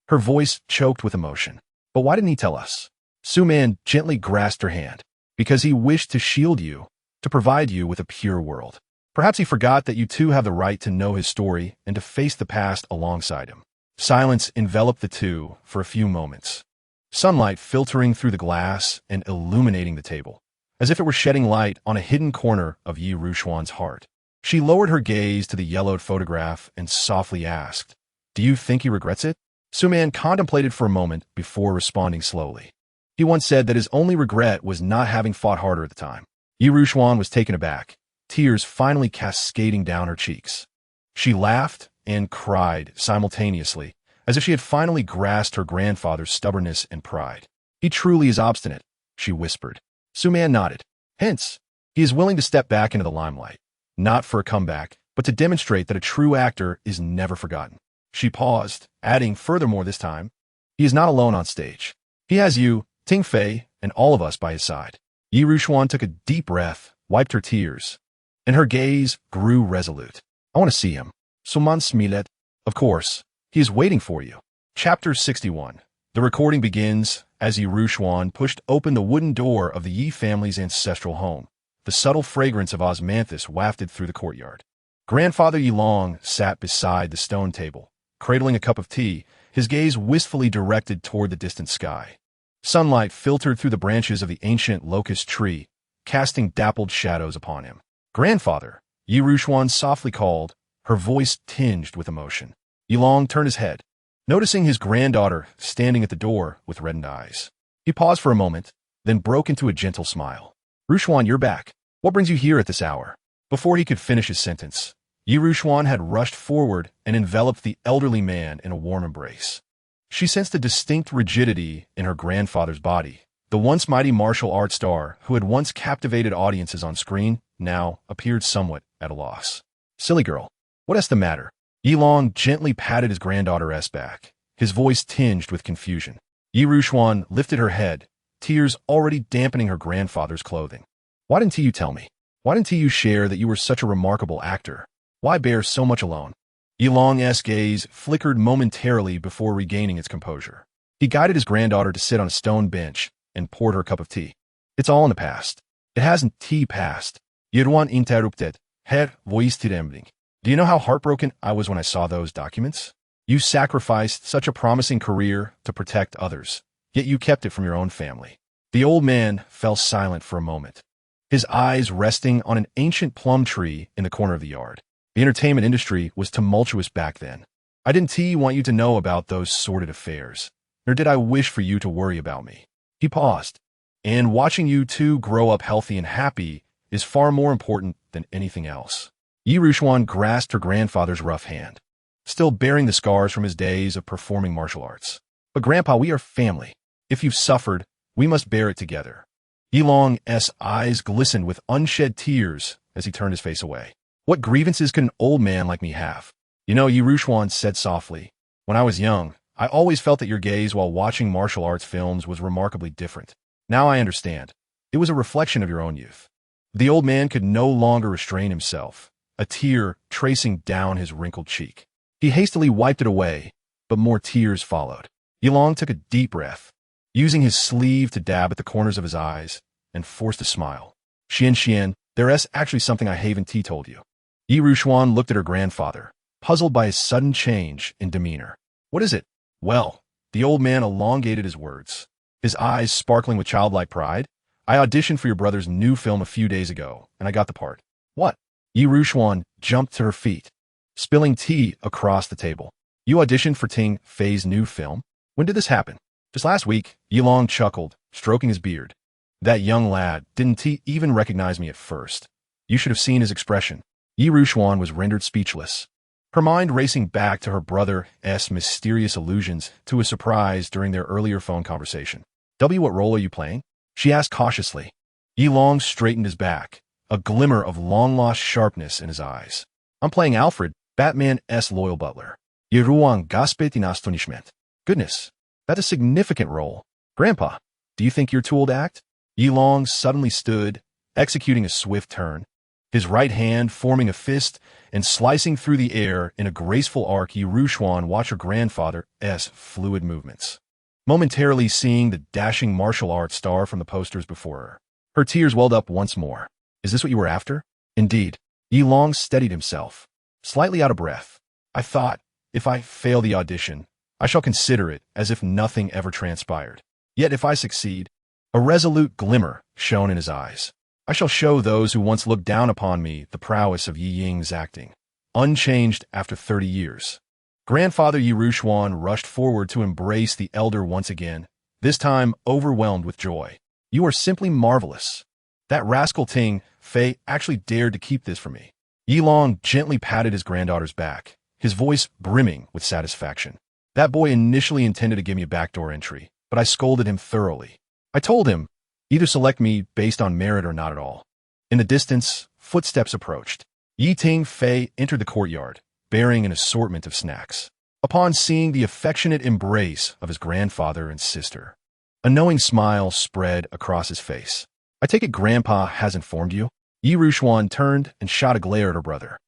Her voice choked with emotion. But why didn't he tell us? Su-Man gently grasped her hand. Because he wished to shield you, to provide you with a pure world. Perhaps he forgot that you too have the right to know his story and to face the past alongside him. Silence enveloped the two for a few moments, sunlight filtering through the glass and illuminating the table, as if it were shedding light on a hidden corner of Yi Rushuan's heart. She lowered her gaze to the yellowed photograph and softly asked, Do you think he regrets it? Su-Man contemplated for a moment before responding slowly. He once said that his only regret was not having fought harder at the time. Yi Rushuan was taken aback, tears finally cascading down her cheeks. She laughed and cried simultaneously, as if she had finally grasped her grandfather's stubbornness and pride. He truly is obstinate, she whispered. Su-Man nodded. Hence, he is willing to step back into the limelight, not for a comeback, but to demonstrate that a true actor is never forgotten. She paused, adding furthermore this time, he is not alone on stage. He has you, Tingfei, and all of us by his side. Yi Rushuan took a deep breath, wiped her tears, and her gaze grew resolute. I want to see him. Suman Smilet. Of course, he is waiting for you. Chapter 61. The recording begins as Yi Rushuan pushed open the wooden door of the Yi family's ancestral home. The subtle fragrance of osmanthus wafted through the courtyard. Grandfather Yilong sat beside the stone table, cradling a cup of tea, his gaze wistfully directed toward the distant sky. Sunlight filtered through the branches of the ancient locust tree, casting dappled shadows upon him. Grandfather, Yi Rushuan softly called, her voice tinged with emotion. Yilong turned his head, noticing his granddaughter standing at the door with reddened eyes. He paused for a moment, then broke into a gentle smile. Rushuan, you're back. What brings you here at this hour? Before he could finish his sentence, Yi Rushuan had rushed forward and enveloped the elderly man in a warm embrace. She sensed a distinct rigidity in her grandfather's body, The once mighty martial arts star, who had once captivated audiences on screen, now appeared somewhat at a loss. Silly girl, what's the matter? Yilong gently patted his granddaughter's back, his voice tinged with confusion. Yi Rushuan lifted her head, tears already dampening her grandfather's clothing. Why didn't you tell me? Why didn't you share that you were such a remarkable actor? Why bear so much alone? Yilong's gaze flickered momentarily before regaining its composure. He guided his granddaughter to sit on a stone bench and poured her a cup of tea. It's all in the past. It hasn't passed. Yirwan interrupted. Her voice trembling. Do you know how heartbroken I was when I saw those documents? You sacrificed such a promising career to protect others, yet you kept it from your own family. The old man fell silent for a moment, his eyes resting on an ancient plum tree in the corner of the yard. The entertainment industry was tumultuous back then. I didn't want you to know about those sordid affairs, nor did I wish for you to worry about me. He paused. And watching you two grow up healthy and happy is far more important than anything else. Yi Rushuan grasped her grandfather's rough hand, still bearing the scars from his days of performing martial arts. But Grandpa, we are family. If you've suffered, we must bear it together. Yilong's eyes glistened with unshed tears as he turned his face away. What grievances could an old man like me have? You know, Yi Rushuan said softly, when I was young, I always felt that your gaze while watching martial arts films was remarkably different. Now I understand. It was a reflection of your own youth. The old man could no longer restrain himself, a tear tracing down his wrinkled cheek. He hastily wiped it away, but more tears followed. Yilong took a deep breath, using his sleeve to dab at the corners of his eyes, and forced a smile. Xian, there's actually something I haven't told you. Yi Rushuan looked at her grandfather, puzzled by his sudden change in demeanor. What is it? Well, the old man elongated his words, his eyes sparkling with childlike pride. I auditioned for your brother's new film a few days ago, and I got the part. What? Yi Rushuan jumped to her feet, spilling tea across the table. You auditioned for Tingfei's new film? When did this happen? Just last week, Yilong chuckled, stroking his beard. That young lad didn't even recognize me at first. You should have seen his expression. Yi Rushuan was rendered speechless, her mind racing back to her brother's mysterious allusions to a surprise during their earlier phone conversation. What role are you playing? She asked cautiously. Yilong straightened his back, a glimmer of long-lost sharpness in his eyes. I'm playing Alfred, Batman's loyal butler. Yiruang gaspet in astonishment. Goodness, that's a significant role. Grandpa, do you think you're too old to act? Yilong suddenly stood, executing a swift turn, his right hand forming a fist and slicing through the air in a graceful arc. Yi Rushuan watched her grandfather's fluid movements, momentarily seeing the dashing martial arts star from the posters before her. Her tears welled up once more. Is this what you were after? Indeed. Yilong steadied himself, slightly out of breath. I thought, if I fail the audition, I shall consider it as if nothing ever transpired. Yet if I succeed, a resolute glimmer shone in his eyes. I shall show those who once looked down upon me the prowess of Yi Ying's acting, unchanged after 30 years. Grandfather Yi Rushuan rushed forward to embrace the elder once again, this time overwhelmed with joy. You are simply marvelous. That rascal Tingfei actually dared to keep this from me. Yilong gently patted his granddaughter's back, his voice brimming with satisfaction. That boy initially intended to give me a backdoor entry, but I scolded him thoroughly. I told him, either select me based on merit or not at all. In the distance, footsteps approached. Yi Tingfei entered the courtyard, bearing an assortment of snacks. Upon seeing the affectionate embrace of his grandfather and sister, a knowing smile spread across his face. I take it Grandpa has informed you? Yi Rushuan turned and shot a glare at her brother.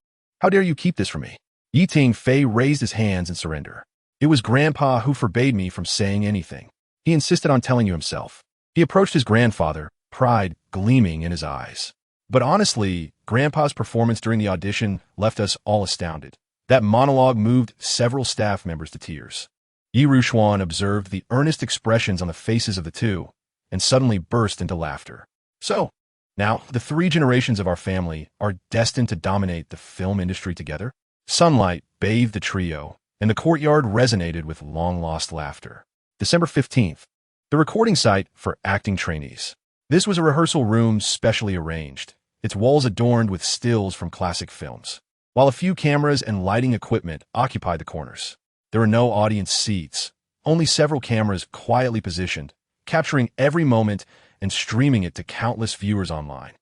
How dare you keep this from me? Yi Tingfei raised his hands in surrender. It was Grandpa who forbade me from saying anything. He insisted on telling you himself. He approached his grandfather, pride gleaming in his eyes. But honestly, Grandpa's performance during the audition left us all astounded. That monologue moved several staff members to tears. Yi Rushuan observed the earnest expressions on the faces of the two, and suddenly burst into laughter. So, now, the 3 generations of our family are destined to dominate the film industry together? Sunlight bathed the trio, and the courtyard resonated with long-lost laughter. December 15th. The recording site for acting trainees. This was a rehearsal room specially arranged, its walls adorned with stills from classic films, while a few cameras and lighting equipment occupied the corners. There were no audience seats, only several cameras quietly positioned, capturing every moment and streaming it to countless viewers online.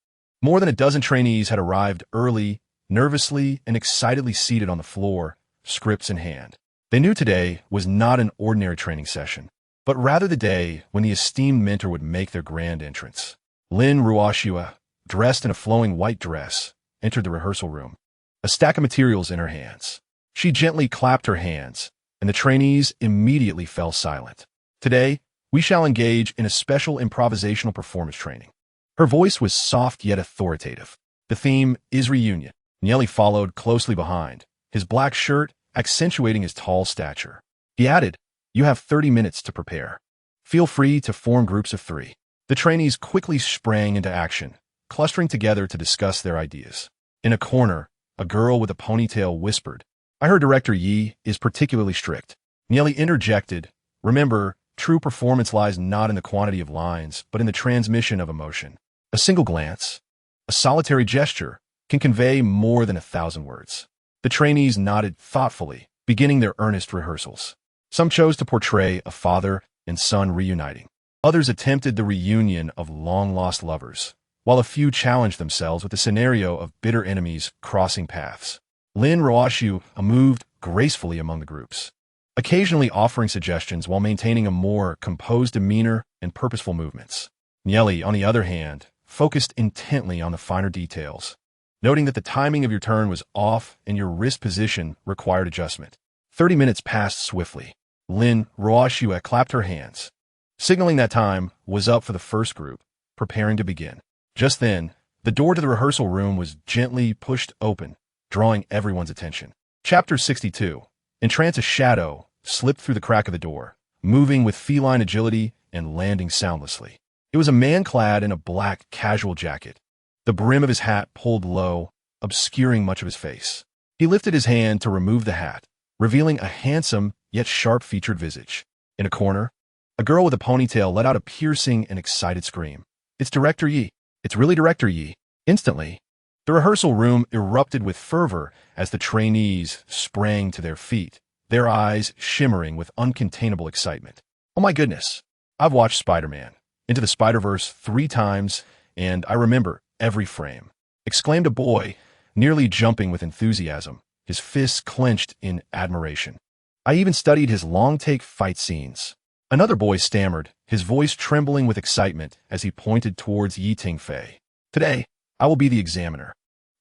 More than a dozen trainees had arrived early, nervously and excitedly seated on the floor, scripts in hand. They knew today was not an ordinary training session, but rather the day when the esteemed mentor would make their grand entrance. Lin Ruoxua, dressed in a flowing white dress, entered the rehearsal room, a stack of materials in her hands. She gently clapped her hands, and the trainees immediately fell silent. Today, we shall engage in a special improvisational performance training. Her voice was soft yet authoritative. The theme is reunion. Nieli followed closely behind, his black shirt accentuating his tall stature. He added, "You have 30 minutes to prepare. Feel free to form groups of 3. The trainees quickly sprang into action, clustering together to discuss their ideas. In a corner, a girl with a ponytail whispered, "I heard Director Yi is particularly strict." Nieli interjected, "Remember, true performance lies not in the quantity of lines, but in the transmission of emotion. A single glance, a solitary gesture, can convey more than 1,000 words." The trainees nodded thoughtfully, beginning their earnest rehearsals. Some chose to portray a father and son reuniting. Others attempted the reunion of long-lost lovers, while a few challenged themselves with the scenario of bitter enemies crossing paths. Lin Ruoxua moved gracefully among the groups, occasionally offering suggestions while maintaining a more composed demeanor and purposeful movements. Nieli, on the other hand, focused intently on the finer details, noting that the timing of your turn was off and your wrist position required adjustment. 30 minutes passed swiftly. Lin Ruoxua clapped her hands, signaling that time was up for the first group, preparing to begin. Just then, the door to the rehearsal room was gently pushed open, drawing everyone's attention. Chapter 62. Entrance. A shadow slipped through the crack of the door, moving with feline agility and landing soundlessly. It was a man clad in a black casual jacket, the brim of his hat pulled low, obscuring much of his face. He lifted his hand to remove the hat, revealing a handsome yet sharp-featured visage. In a corner, a girl with a ponytail let out a piercing and excited scream. "It's Director Yi. It's really Director Yi." Instantly, the rehearsal room erupted with fervor as the trainees sprang to their feet, their eyes shimmering with uncontainable excitement. "Oh my goodness, I've watched Spider-Man Into the Spider-Verse 3 times, and I remember every frame," exclaimed a boy, nearly jumping with enthusiasm, his fists clenched in admiration. "I even studied his long-take fight scenes." Another boy stammered, his voice trembling with excitement as he pointed towards Tingfei. "Today, I will be the examiner."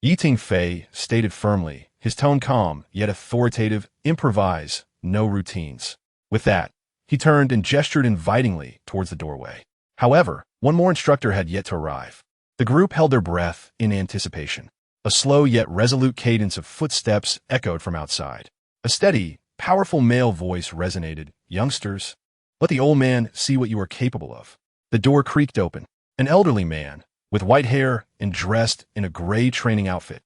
Tingfei stated firmly, his tone calm, yet authoritative. "Improvise, no routines." With that, he turned and gestured invitingly towards the doorway. However, one more instructor had yet to arrive. The group held their breath in anticipation. A slow yet resolute cadence of footsteps echoed from outside. A steady, powerful male voice resonated, "Youngsters, let the old man see what you are capable of." The door creaked open. An elderly man, with white hair and dressed in a gray training outfit,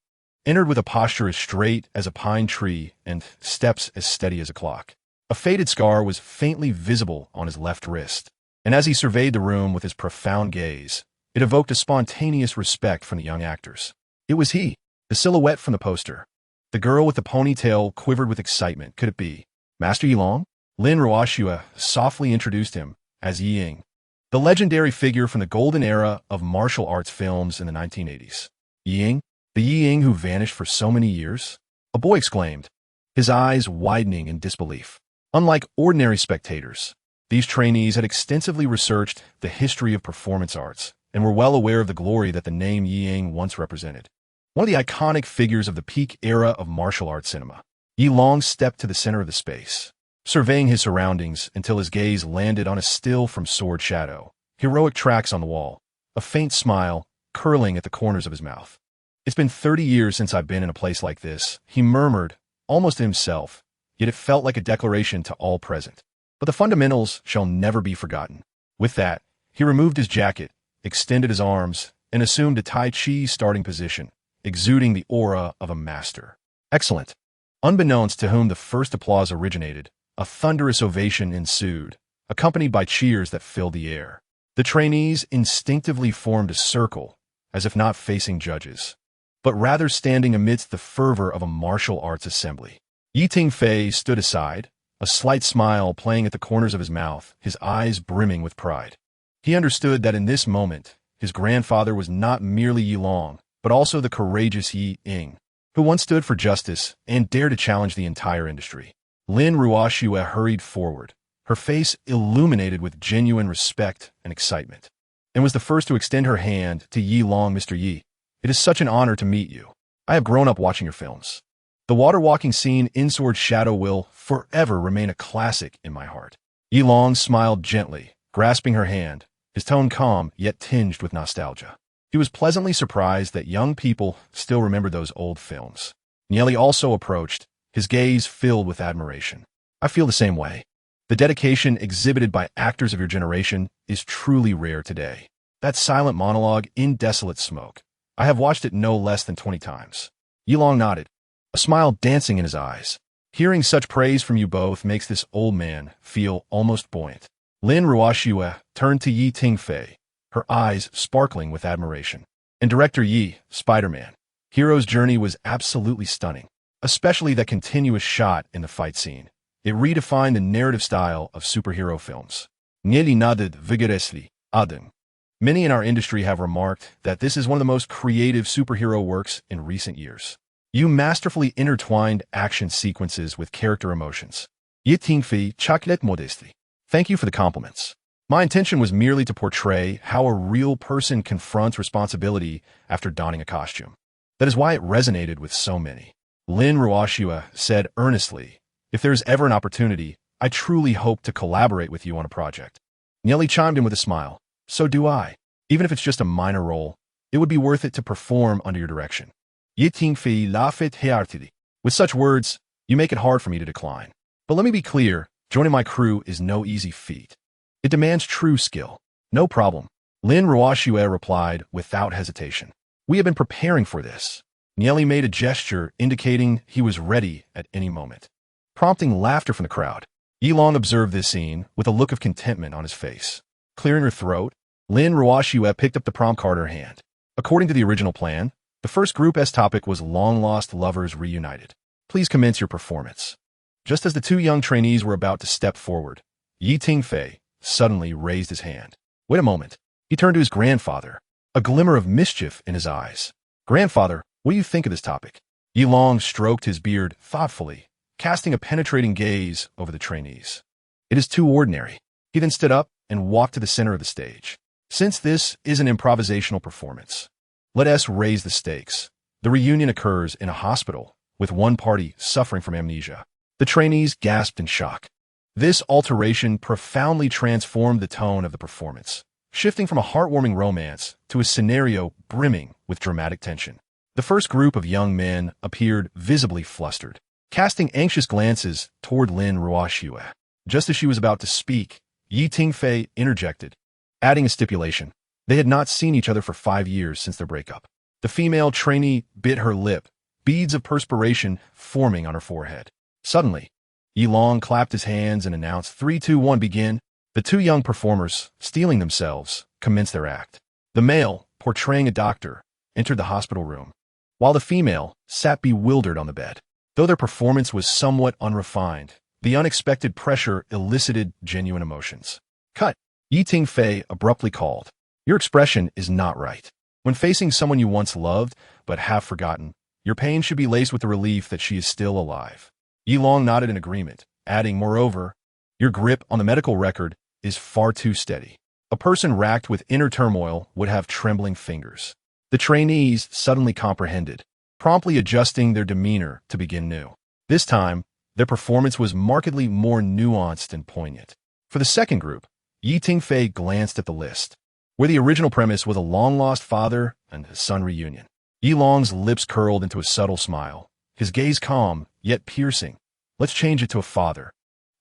entered with a posture as straight as a pine tree and steps as steady as a clock. A faded scar was faintly visible on his left wrist, and as he surveyed the room with his profound gaze, it evoked a spontaneous respect from the young actors. It was he, the silhouette from the poster. The girl with the ponytail quivered with excitement. Could it be Master Yilong? Lin Ruoxua softly introduced him as Yi Ying, the legendary figure from the golden era of martial arts films in the 1980s. "Yi Ying? The Yi Ying who vanished for so many years?" a boy exclaimed, his eyes widening in disbelief. Unlike ordinary spectators, these trainees had extensively researched the history of performance arts and were well aware of the glory that the name Yi Ying once represented. One of the iconic figures of the peak era of martial arts cinema. Yi Long stepped to the center of the space, surveying his surroundings until his gaze landed on a still from Sword Shadow, heroic tracks on the wall, a faint smile curling at the corners of his mouth. "It's been 30 years since I've been in a place like this," he murmured, almost to himself, yet it felt like a declaration to all present. "But the fundamentals shall never be forgotten." With that, he removed his jacket, extended his arms, and assumed a Tai Chi starting position, exuding the aura of a master. "Excellent." Unbeknownst to whom the first applause originated, a thunderous ovation ensued, accompanied by cheers that filled the air. The trainees instinctively formed a circle, as if not facing judges, but rather standing amidst the fervor of a martial arts assembly. Tingfei stood aside, a slight smile playing at the corners of his mouth, his eyes brimming with pride. He understood that in this moment, his grandfather was not merely Yi Long, but also the courageous Yi Ying, who once stood for justice and dared to challenge the entire industry. Lin Ruoxue hurried forward, her face illuminated with genuine respect and excitement, and was the first to extend her hand to Yi Long. Mr. Yi, it is such an honor to meet you. I have grown up watching your films. The water-walking scene in Sword Shadow will forever remain a classic in my heart. Yi Long smiled gently, grasping her hand, his tone calm yet tinged with nostalgia. He was pleasantly surprised that young people still remembered those old films. Nieli also approached, his gaze filled with admiration. I feel the same way. The dedication exhibited by actors of your generation is truly rare today. That silent monologue in Desolate Smoke. I have watched it no less than 20 times. Yi Long nodded, a smile dancing in his eyes. Hearing such praise from you both makes this old man feel almost buoyant. Lin Ruoxue turned to Yi Tingfei, her eyes sparkling with admiration. And director Yi, Spider-Man, Hero's journey was absolutely stunning, especially that continuous shot in the fight scene. It redefined the narrative style of superhero films. Nieli nodded vigorously, adding, many in our industry have remarked that this is one of the most creative superhero works in recent years. You masterfully intertwined action sequences with character emotions. Yi Tingfei chocolate modesty. Thank you for the compliments. My intention was merely to portray how a real person confronts responsibility after donning a costume. That is why it resonated with so many. Lin Ruoxue said earnestly, if there is ever an opportunity, I truly hope to collaborate with you on a project. Nieli chimed in with a smile. So do I. Even if it's just a minor role, it would be worth it to perform under your direction. Yi Tingfei laughed heartily. With such words, you make it hard for me to decline. But let me be clear, joining my crew is no easy feat. It demands true skill. No problem. Lin Ruoxue replied without hesitation. We have been preparing for this. Nieli made a gesture indicating he was ready at any moment, prompting laughter from the crowd. Yi Long observed this scene with a look of contentment on his face. Clearing her throat, Lin Ruoxue picked up the prompt card in her hand. According to the original plan, the first group's topic was long-lost lovers reunited. Please commence your performance. Just as the two young trainees were about to step forward, Yi Tingfei suddenly raised his hand. Wait a moment. He turned to his grandfather, a glimmer of mischief in his eyes. Grandfather, what do you think of this topic? Yi Long stroked his beard thoughtfully, casting a penetrating gaze over the trainees. It is too ordinary. He then stood up and walked to the center of the stage. Since this is an improvisational performance, let us raise the stakes. The reunion occurs in a hospital, with one party suffering from amnesia. The trainees gasped in shock. This alteration profoundly transformed the tone of the performance, shifting from a heartwarming romance to a scenario brimming with dramatic tension. The first group of young men appeared visibly flustered, casting anxious glances toward Lin Ruoxue. Just as she was about to speak, Yi Tingfei interjected, adding a stipulation. They had not seen each other for 5 years since their breakup. The female trainee bit her lip, beads of perspiration forming on her forehead. Suddenly, Yi Long clapped his hands and announced 3, 2, 1, begin. The two young performers, steeling themselves, commenced their act. The male, portraying a doctor, entered the hospital room, while the female sat bewildered on the bed. Though their performance was somewhat unrefined, the unexpected pressure elicited genuine emotions. Cut! Yi Tingfei abruptly called. Your expression is not right. When facing someone you once loved, but have forgotten, your pain should be laced with the relief that she is still alive. Yi Long nodded in agreement, adding, moreover, your grip on the medical record is far too steady. A person racked with inner turmoil would have trembling fingers. The trainees suddenly comprehended, promptly adjusting their demeanor to begin new. This time, their performance was markedly more nuanced and poignant. For the second group, Yi Tingfei glanced at the list, where the original premise was a long-lost father and son reunion. Yi Long's lips curled into a subtle smile, his gaze calm, yet piercing. Let's change it to a father,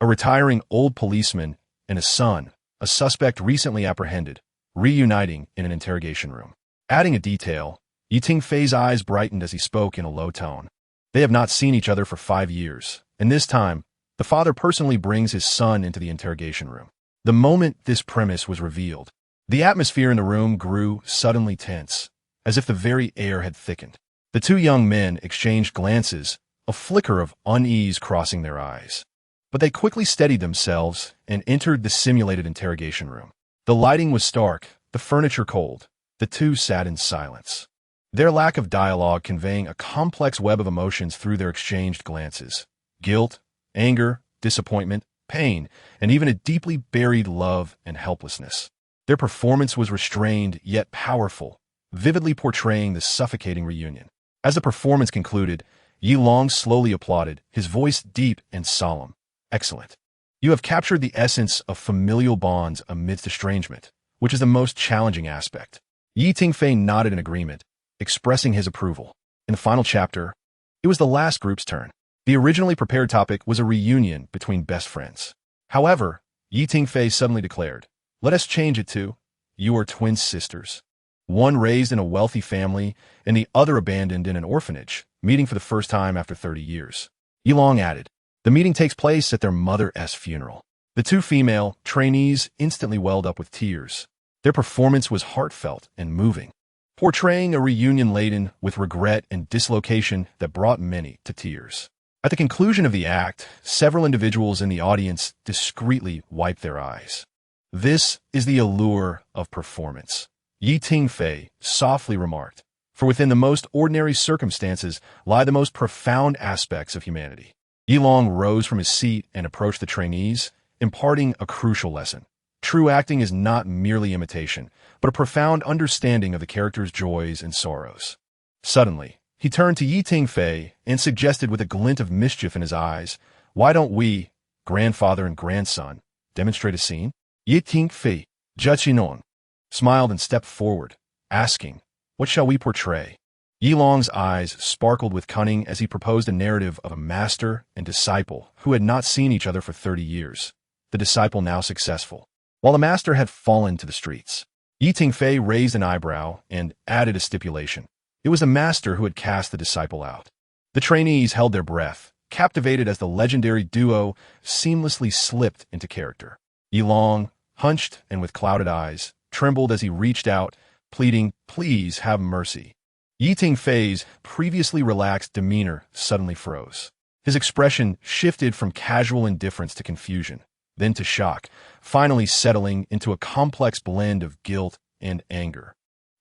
a retiring old policeman, and a son, a suspect recently apprehended, reuniting in an interrogation room. Adding a detail, Yi Tingfei's eyes brightened as he spoke in a low tone. They have not seen each other for 5 years, and this time, the father personally brings his son into the interrogation room. The moment this premise was revealed, the atmosphere in the room grew suddenly tense, as if the very air had thickened. The two young men exchanged glances, a flicker of unease crossing their eyes. But they quickly steadied themselves and entered the simulated interrogation room. The lighting was stark, the furniture cold. The two sat in silence, their lack of dialogue conveying a complex web of emotions through their exchanged glances. Guilt, anger, disappointment, pain, and even a deeply buried love and helplessness. Their performance was restrained yet powerful, vividly portraying the suffocating reunion. As the performance concluded, Yi Long slowly applauded, his voice deep and solemn. "Excellent. You have captured the essence of familial bonds amidst estrangement, which is the most challenging aspect." Yi Tingfei nodded in agreement, expressing his approval. In the final chapter, it was the last group's turn. The originally prepared topic was a reunion between best friends. However, Yi Tingfei suddenly declared, "Let us change it to, you are twin sisters. One raised in a wealthy family and the other abandoned in an orphanage, meeting for the first time after 30 years. Yi Long added, "The meeting takes place at their mother's funeral." The two female trainees instantly welled up with tears. Their performance was heartfelt and moving, portraying a reunion laden with regret and dislocation that brought many to tears. At the conclusion of the act, several individuals in the audience discreetly wiped their eyes. "This is the allure of performance," Yi Tingfei softly remarked, "for within the most ordinary circumstances lie the most profound aspects of humanity." Yi Long rose from his seat and approached the trainees, imparting a crucial lesson. True acting is not merely imitation, but a profound understanding of the character's joys and sorrows. Suddenly, he turned to Yi Tingfei and suggested with a glint of mischief in his eyes, "Why don't we, grandfather and grandson, demonstrate a scene?" Yi Tingfei, Jiqinon, smiled and stepped forward, asking, "What shall we portray?" Yi Long's eyes sparkled with cunning as he proposed a narrative of a master and disciple who had not seen each other for 30 years, the disciple now successful, while the master had fallen to the streets. Yi Tingfei raised an eyebrow and added a stipulation. It was the master who had cast the disciple out. The trainees held their breath, captivated as the legendary duo seamlessly slipped into character. Yi Long, hunched and with clouded eyes, trembled as he reached out, pleading, "Please have mercy." Yi Tingfei's previously relaxed demeanor suddenly froze. His expression shifted from casual indifference to confusion, then to shock, finally settling into a complex blend of guilt and anger.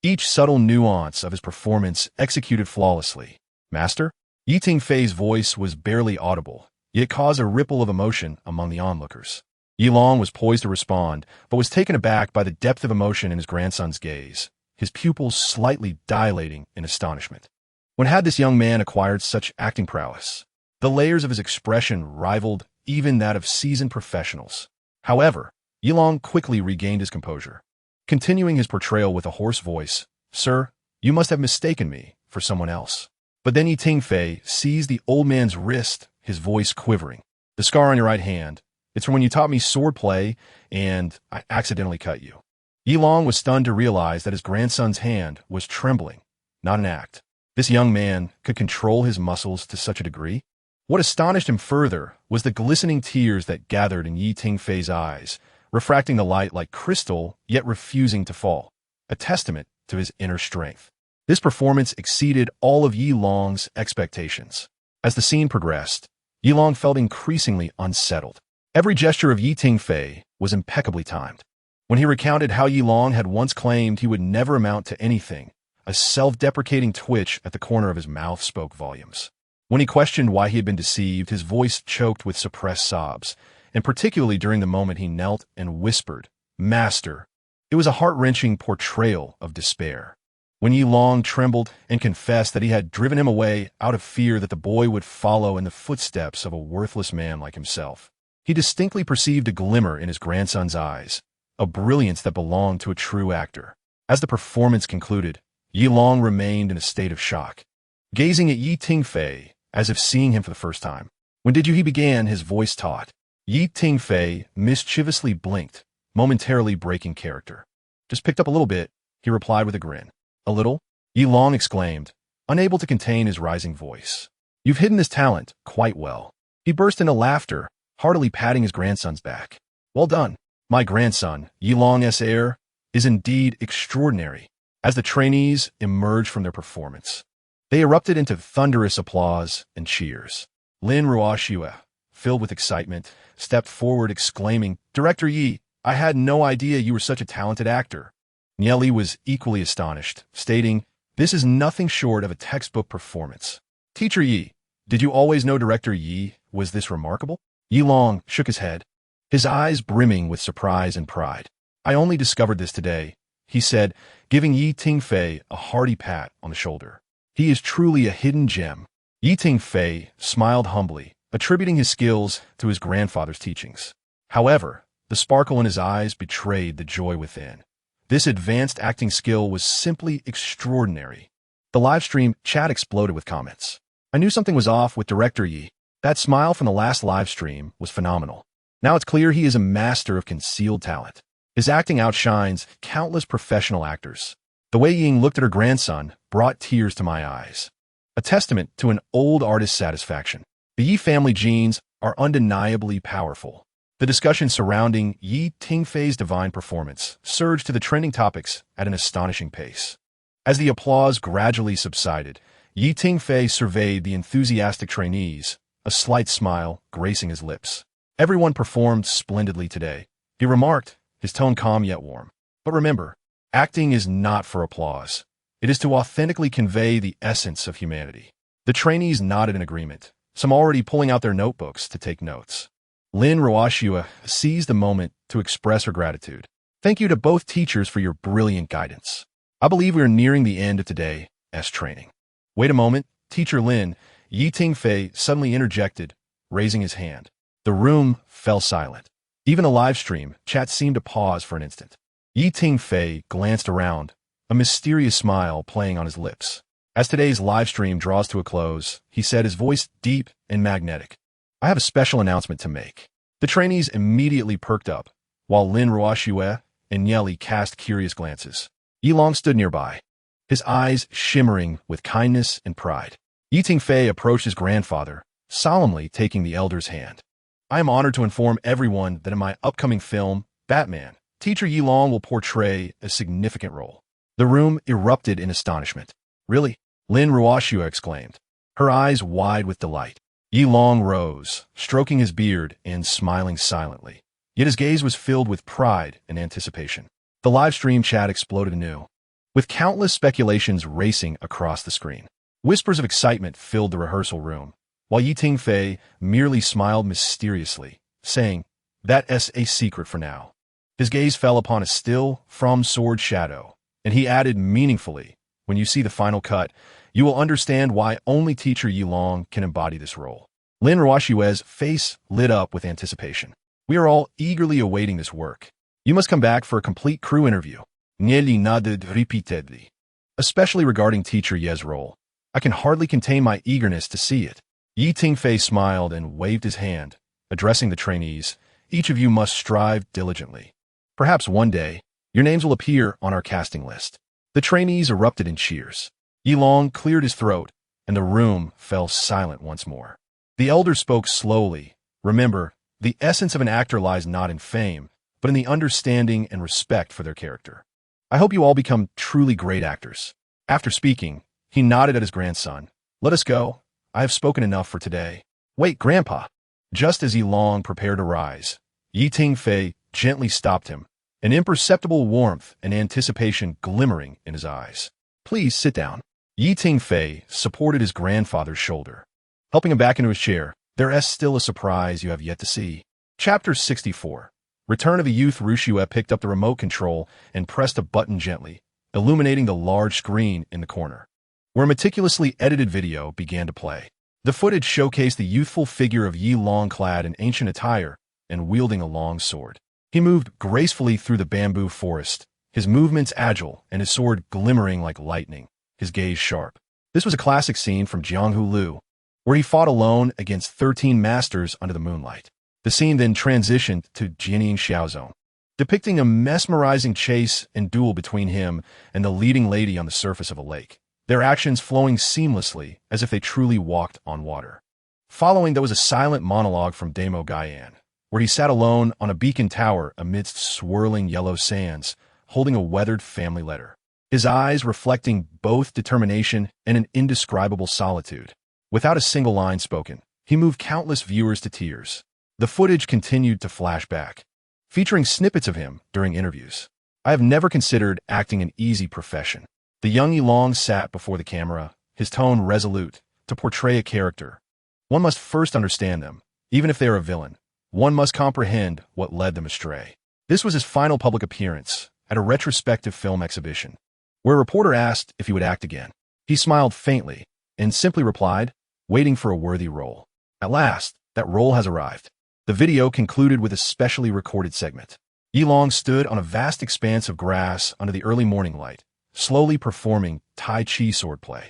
Each subtle nuance of his performance executed flawlessly. "Master?" Yi Tingfei's voice was barely audible, yet caused a ripple of emotion among the onlookers. Yi Long was poised to respond, but was taken aback by the depth of emotion in his grandson's gaze, his pupils slightly dilating in astonishment. When had this young man acquired such acting prowess? The layers of his expression rivaled even that of seasoned professionals. However, Yi Long quickly regained his composure, continuing his portrayal with a hoarse voice, "Sir, you must have mistaken me for someone else." But then Yi Tingfei seized the old man's wrist, his voice quivering. "The scar on your right hand, it's from when you taught me swordplay and I accidentally cut you." Yi Long was stunned to realize that his grandson's hand was trembling, not an act. This young man could control his muscles to such a degree? What astonished him further was the glistening tears that gathered in Yi Tingfei's eyes, refracting the light like crystal, yet refusing to fall, a testament to his inner strength. This performance exceeded all of Yi Long's expectations. As the scene progressed, Yi Long felt increasingly unsettled. Every gesture of Yi Tingfei was impeccably timed. When he recounted how Yi Long had once claimed he would never amount to anything, a self-deprecating twitch at the corner of his mouth spoke volumes. When he questioned why he had been deceived, his voice choked with suppressed sobs, and particularly during the moment he knelt and whispered, "Master." It was a heart-wrenching portrayal of despair. When Yi Long trembled and confessed that he had driven him away out of fear that the boy would follow in the footsteps of a worthless man like himself, he distinctly perceived a glimmer in his grandson's eyes, a brilliance that belonged to a true actor. As the performance concluded, Yi Long remained in a state of shock, gazing at Yi Tingfei as if seeing him for the first time. "When did you?" he began, his voice taut. Yi Tingfei mischievously blinked, momentarily breaking character. "Just picked up a little bit," he replied with a grin. "A little?" Yi Long exclaimed, unable to contain his rising voice. "You've hidden this talent quite well." He burst into laughter, heartily patting his grandson's back. "Well done. My grandson, Yi Long's heir, is indeed extraordinary." As the trainees emerged from their performance, they erupted into thunderous applause and cheers. Lin Ruoxue, filled with excitement, stepped forward exclaiming, "Director Yi, I had no idea you were such a talented actor. Nieli was equally astonished, stating, "This is nothing short of a textbook performance." Teacher Yi, did you always know Director Yi was this remarkable? Yi Long shook his head, his eyes brimming with surprise and pride. I only discovered this today, he said, giving Yi Tingfei a hearty pat on the shoulder. He is truly a hidden gem. Yi Tingfei smiled humbly, attributing his skills to his grandfather's teachings. However, the sparkle in his eyes betrayed the joy within. This advanced acting skill was simply extraordinary. The livestream chat exploded with comments. I knew something was off with Director Yi. That smile from the last livestream was phenomenal. Now it's clear he is a master of concealed talent. His acting outshines countless professional actors. The way Ying looked at her grandson brought tears to my eyes. A testament to an old artist's satisfaction. The Yi family genes are undeniably powerful. The discussion surrounding Yi Tingfei's divine performance surged to the trending topics at an astonishing pace. As the applause gradually subsided, Yi Tingfei surveyed the enthusiastic trainees, a slight smile gracing his lips. Everyone performed splendidly today, he remarked, his tone calm yet warm. But remember, acting is not for applause. It is to authentically convey the essence of humanity. The trainees nodded in agreement, some already pulling out their notebooks to take notes. Lin Ruoxue seized the moment to express her gratitude. Thank you to both teachers for your brilliant guidance. I believe we are nearing the end of today's training. Wait a moment, Teacher Lin, Yi Tingfei suddenly interjected, raising his hand. The room fell silent. Even the live stream chat seemed to pause for an instant. Yi Tingfei glanced around, a mysterious smile playing on his lips. As today's live stream draws to a close, he said, his voice deep and magnetic. I have a special announcement to make. The trainees immediately perked up, while Lin Ruoxue and Nieli cast curious glances. Yi Long stood nearby, his eyes shimmering with kindness and pride. Yi Tingfei approached his grandfather, solemnly taking the elder's hand. I am honored to inform everyone that in my upcoming film, Batman, Teacher Yi Long will portray a significant role. The room erupted in astonishment. Really? Lin Ruoxue exclaimed, her eyes wide with delight. Yi Long rose, stroking his beard and smiling silently. Yet his gaze was filled with pride and anticipation. The live stream chat exploded anew, with countless speculations racing across the screen. Whispers of excitement filled the rehearsal room, while Yi Tingfei merely smiled mysteriously, saying, "That's a secret for now." His gaze fell upon a still, from sword shadow, and he added meaningfully, "When you see the final cut, you will understand why only Teacher Yi Long can embody this role." Lin Ruoxue's face lit up with anticipation. We are all eagerly awaiting this work. You must come back for a complete crew interview. Nieli nodded repeatedly, especially regarding Teacher Ye's role. I can hardly contain my eagerness to see it. Yi Tingfei smiled and waved his hand, addressing the trainees. Each of you must strive diligently. Perhaps one day, your names will appear on our casting list. The trainees erupted in cheers. Yi Long cleared his throat, and the room fell silent once more. The elder spoke slowly. Remember, the essence of an actor lies not in fame, but in the understanding and respect for their character. I hope you all become truly great actors. After speaking, he nodded at his grandson. Let us go. I have spoken enough for today. Wait, Grandpa. Just as Yi Long prepared to rise, Yi Tingfei gently stopped him, an imperceptible warmth and anticipation glimmering in his eyes. Please sit down. Yi Tingfei supported his grandfather's shoulder, helping him back into his chair. There is still a surprise you have yet to see. Chapter 64. Return of the Youth. Ruoxue picked up the remote control and pressed a button gently, illuminating the large screen in the corner, where a meticulously edited video began to play. The footage showcased the youthful figure of Yi Long clad in ancient attire and wielding a long sword. He moved gracefully through the bamboo forest, his movements agile and his sword glimmering like lightning, his gaze sharp. This was a classic scene from Jianghu Lu, where he fought alone against 13 masters under the moonlight. The scene then transitioned to Jining Xiaozong, depicting a mesmerizing chase and duel between him and the leading lady on the surface of a lake, their actions flowing seamlessly as if they truly walked on water. Following, there was a silent monologue from Damo Guyan, where he sat alone on a beacon tower amidst swirling yellow sands, holding a weathered family letter, his eyes reflecting both determination and an indescribable solitude. Without a single line spoken, he moved countless viewers to tears. The footage continued to flash back, featuring snippets of him during interviews. I have never considered acting an easy profession. The young Yilong sat before the camera, his tone resolute, to portray a character. One must first understand them, even if they are a villain. One must comprehend what led them astray. This was his final public appearance at a retrospective film exhibition, where a reporter asked if he would act again. He smiled faintly and simply replied, waiting for a worthy role. At last, that role has arrived. The video concluded with a specially recorded segment. Yilong stood on a vast expanse of grass under the early morning light, slowly performing Tai Chi swordplay.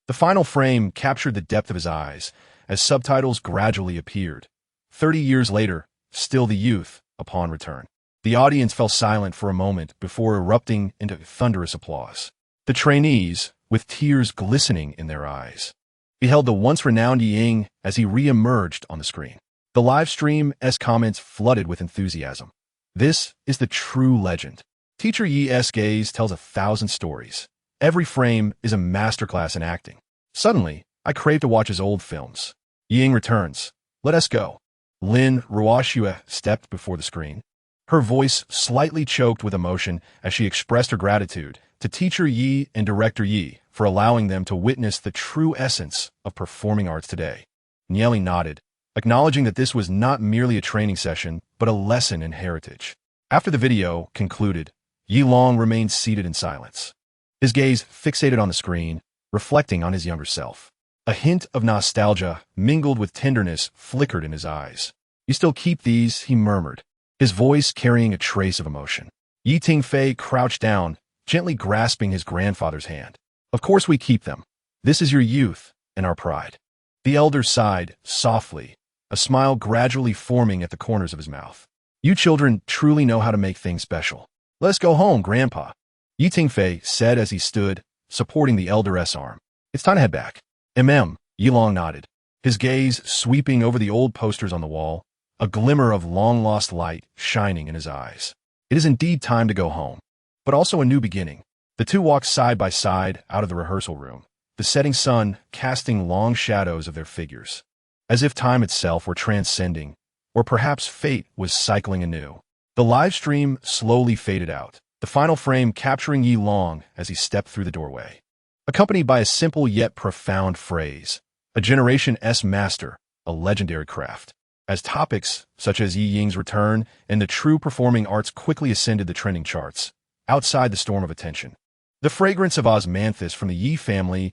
The final frame captured the depth of his eyes as subtitles gradually appeared. 30 years later, still the youth, upon return. The audience fell silent for a moment before erupting into thunderous applause. The trainees, with tears glistening in their eyes, beheld the once renowned Ying as he re-emerged on the screen. The live stream's comments flooded with enthusiasm. This is the true legend. Teacher Yi's gaze tells 1,000 stories. Every frame is a masterclass in acting. Suddenly, I crave to watch his old films. Ying returns. Let us go. Lin Ruoxue stepped before the screen. Her voice slightly choked with emotion as she expressed her gratitude to Teacher Yi and Director Yi for allowing them to witness the true essence of performing arts today. Nieli nodded, acknowledging that this was not merely a training session, but a lesson in heritage. After the video concluded, Yilong remained seated in silence, his gaze fixated on the screen, reflecting on his younger self. A hint of nostalgia, mingled with tenderness, flickered in his eyes. You still keep these, he murmured, his voice carrying a trace of emotion. Tingfei crouched down, gently grasping his grandfather's hand. Of course we keep them. This is your youth and our pride. The elder sighed, softly, a smile gradually forming at the corners of his mouth. You children truly know how to make things special. Let us go home, Grandpa. Tingfei said as he stood, supporting the elder's arm. It's time to head back. Yilong nodded, his gaze sweeping over the old posters on the wall, a glimmer of long-lost light shining in his eyes. It is indeed time to go home, but also a new beginning. The two walked side by side out of the rehearsal room, the setting sun casting long shadows of their figures, as if time itself were transcending, or perhaps fate was cycling anew. The live stream slowly faded out, the final frame capturing Yilong as he stepped through the doorway, accompanied by a simple yet profound phrase, a Generation's master, a legendary craft. As topics such as Yi Ying's return and the true performing arts quickly ascended the trending charts, outside the storm of attention, the fragrance of osmanthus from the Yi family's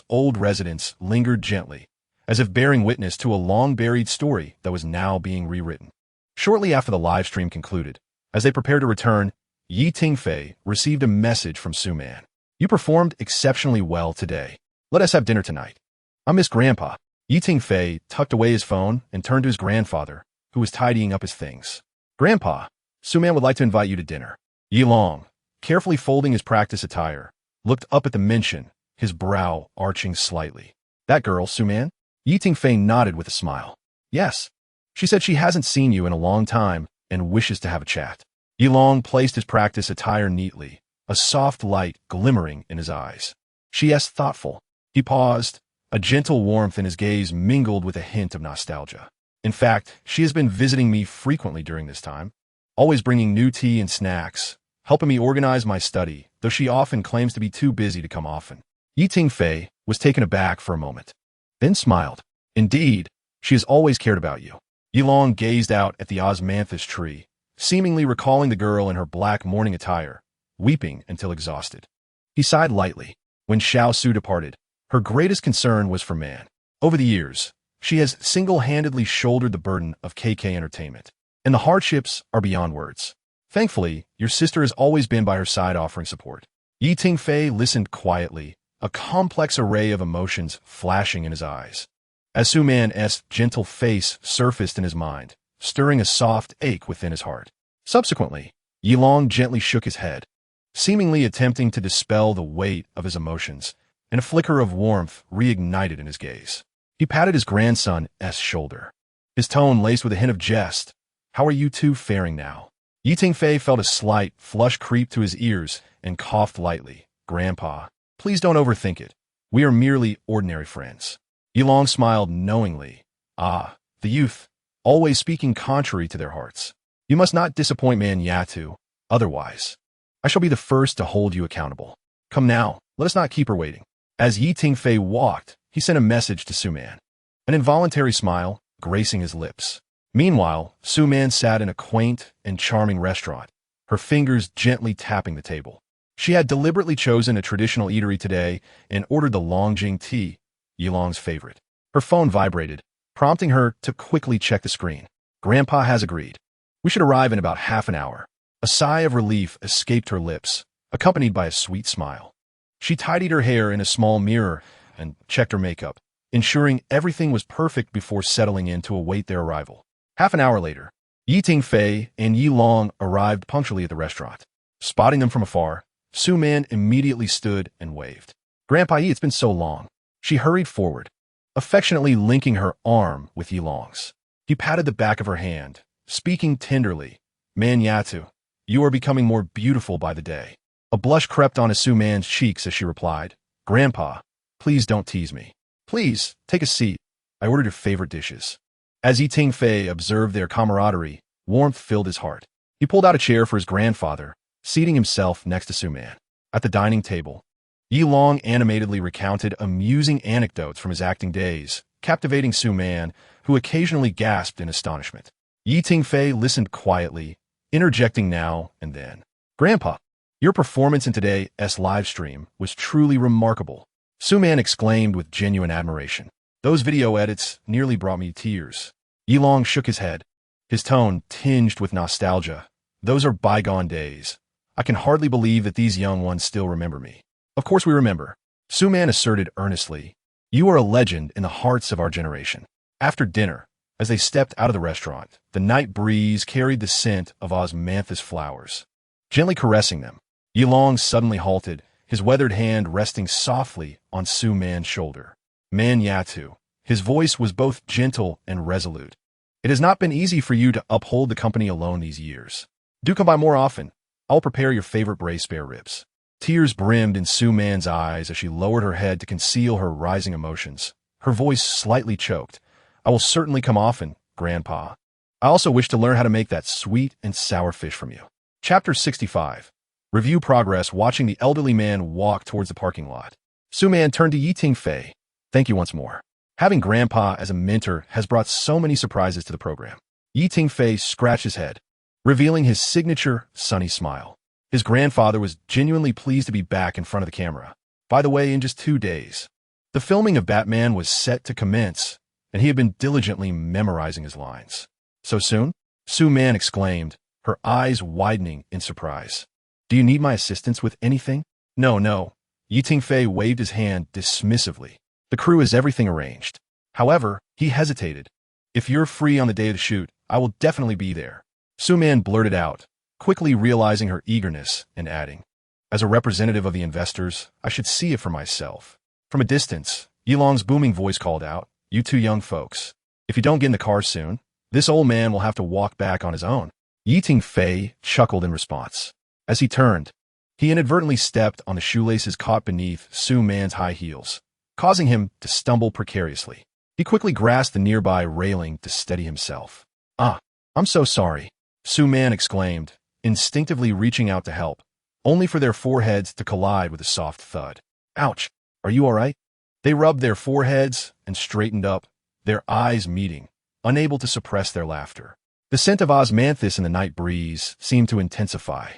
old residence lingered gently, as if bearing witness to a long-buried story that was now being rewritten. Shortly after the live stream concluded, as they prepared to return, Tingfei received a message from Suman. You performed exceptionally well today. Let us have dinner tonight. I miss Grandpa. Tingfei tucked away his phone and turned to his grandfather, who was tidying up his things. Grandpa, Suman would like to invite you to dinner. Yilong, carefully folding his practice attire, looked up at the mention, his brow arching slightly. That girl, Suman? Tingfei nodded with a smile. Yes. She said she hasn't seen you in a long time and wishes to have a chat. Yilong placed his practice attire neatly, a soft light glimmering in his eyes. She asked thoughtful. He paused, a gentle warmth in his gaze mingled with a hint of nostalgia. In fact, she has been visiting me frequently during this time, always bringing new tea and snacks, helping me organize my study, though she often claims to be too busy to come often. Tingfei was taken aback for a moment, then smiled. Indeed, she has always cared about you. Yilong gazed out at the osmanthus tree, seemingly recalling the girl in her black mourning attire, weeping until exhausted. He sighed lightly. When Xiao Su departed, her greatest concern was for Man. Over the years, she has single-handedly shouldered the burden of KK Entertainment, and the hardships are beyond words. Thankfully, your sister has always been by her side offering support. Tingfei listened quietly, a complex array of emotions flashing in his eyes, as Suman's gentle face surfaced in his mind, stirring a soft ache within his heart. Subsequently, Yilong gently shook his head, seemingly attempting to dispel the weight of his emotions, and a flicker of warmth reignited in his gaze. He patted his grandson's shoulder, his tone laced with a hint of jest. How are you two faring now? Tingfei felt a slight flush creep to his ears and coughed lightly. Grandpa, please don't overthink it. We are merely ordinary friends. Yilong smiled knowingly. Ah, the youth, always speaking contrary to their hearts. You must not disappoint Man Yatu, otherwise I shall be the first to hold you accountable. Come now, let us not keep her waiting. As Yi Tingfei walked, he sent a message to Su-man. An involuntary smile gracing his lips. Meanwhile, Su-man sat in a quaint and charming restaurant, her fingers gently tapping the table. She had deliberately chosen a traditional eatery today and ordered the Longjing tea, Yilong's favorite. Her phone vibrated, prompting her to quickly check the screen. Grandpa has agreed. We should arrive in about half an hour. A sigh of relief escaped her lips, accompanied by a sweet smile. She tidied her hair in a small mirror and checked her makeup, ensuring everything was perfect before settling in to await their arrival. Half an hour later, Yi Tingfei and Yi Long arrived punctually at the restaurant. Spotting them from afar, Su-man immediately stood and waved. Grandpa Yi, it's been so long. She hurried forward, affectionately linking her arm with Yi Long's. He patted the back of her hand, speaking tenderly. Man Yatu, you are becoming more beautiful by the day. A blush crept onto Su-man's cheeks as she replied, Grandpa, please don't tease me. Please, take a seat. I ordered your favorite dishes. As Yi Tingfei observed their camaraderie, warmth filled his heart. He pulled out a chair for his grandfather, seating himself next to Su-man. At the dining table, Yi Long animatedly recounted amusing anecdotes from his acting days, captivating Su-man, who occasionally gasped in astonishment. Yi Tingfei listened quietly, interjecting now and then. Grandpa, your performance in today's live stream was truly remarkable. Su-man exclaimed with genuine admiration. Those video edits nearly brought me tears. Yi Long shook his head, his tone tinged with nostalgia. Those are bygone days. I can hardly believe that these young ones still remember me. Of course we remember. Su-man asserted earnestly. You are a legend in the hearts of our generation. After dinner, as they stepped out of the restaurant, the night breeze carried the scent of osmanthus flowers. Gently caressing them, Yi Long suddenly halted, his weathered hand resting softly on Su-man's shoulder. Man Yatu. His voice was both gentle and resolute. It has not been easy for you to uphold the company alone these years. Do come by more often. I'll prepare your favorite braised spare ribs. Tears brimmed in Su-man's eyes as she lowered her head to conceal her rising emotions. Her voice slightly choked. I will certainly come often, Grandpa. I also wish to learn how to make that sweet and sour fish from you. Chapter 65. Review progress watching the elderly man walk towards the parking lot. Su-man turned to Yi Tingfei. Thank you once more. Having Grandpa as a mentor has brought so many surprises to the program. Yi Tingfei scratched his head, revealing his signature sunny smile. His grandfather was genuinely pleased to be back in front of the camera. By the way, in just 2 days, the filming of Batman was set to commence, and he had been diligently memorizing his lines. So soon? Su-man exclaimed, her eyes widening in surprise. Do you need my assistance with anything? No. Yi Tingfei waved his hand dismissively. The crew has everything arranged. However, he hesitated. If you're free on the day of the shoot, I will definitely be there. Su-man blurted out, quickly realizing her eagerness and adding, as a representative of the investors, I should see it for myself. From a distance, Yi Long's booming voice called out, you two young folks, if you don't get in the car soon, this old man will have to walk back on his own. Yi Tingfei chuckled in response. As he turned, he inadvertently stepped on the shoelaces caught beneath Su-man's high heels, causing him to stumble precariously. He quickly grasped the nearby railing to steady himself. I'm so sorry, Su-man exclaimed, instinctively reaching out to help, only for their foreheads to collide with a soft thud. Ouch, are you all right? They rubbed their foreheads and straightened up, their eyes meeting, unable to suppress their laughter. The scent of osmanthus in the night breeze seemed to intensify.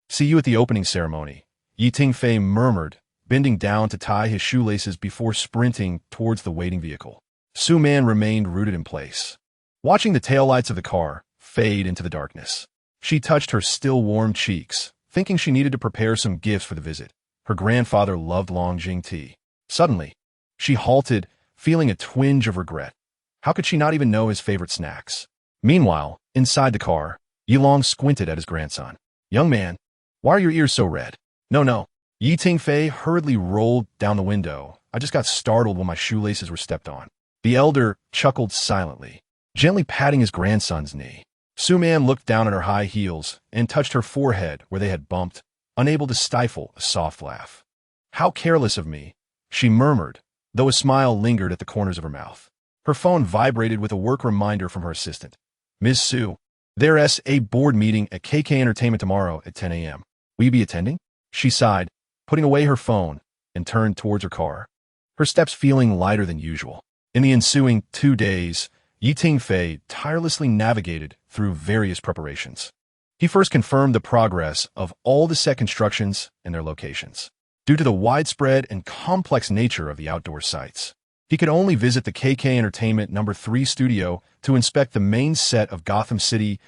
See you at the opening ceremony, Yi Tingfei murmured, bending down to tie his shoelaces before sprinting towards the waiting vehicle. Su-man remained rooted in place, watching the taillights of the car fade into the darkness. She touched her still warm cheeks, thinking she needed to prepare some gifts for the visit. Her grandfather loved Longjing tea. Suddenly, she halted, feeling a twinge of regret. How could she not even know his favorite snacks? Meanwhile, inside the car, Yi Long squinted at his grandson. Young man, why are your ears so red? No. Yi Tingfei hurriedly rolled down the window. I just got startled when my shoelaces were stepped on. The elder chuckled silently, gently patting his grandson's knee. Su-man looked down at her high heels and touched her forehead where they had bumped, unable to stifle a soft laugh. How careless of me, she murmured, though a smile lingered at the corners of her mouth. Her phone vibrated with a work reminder from her assistant. Ms. Su, There's a board meeting at KK Entertainment tomorrow at 10 a.m. Will you be attending? She sighed, putting away her phone, and turned towards her car, her steps feeling lighter than usual. In the ensuing 2 days, Tingfei tirelessly navigated through various preparations. He first confirmed the progress of all the set constructions and their locations. Due to the widespread and complex nature of the outdoor sites, he could only visit the KK Entertainment No. 3 studio to inspect the main set of Gotham City's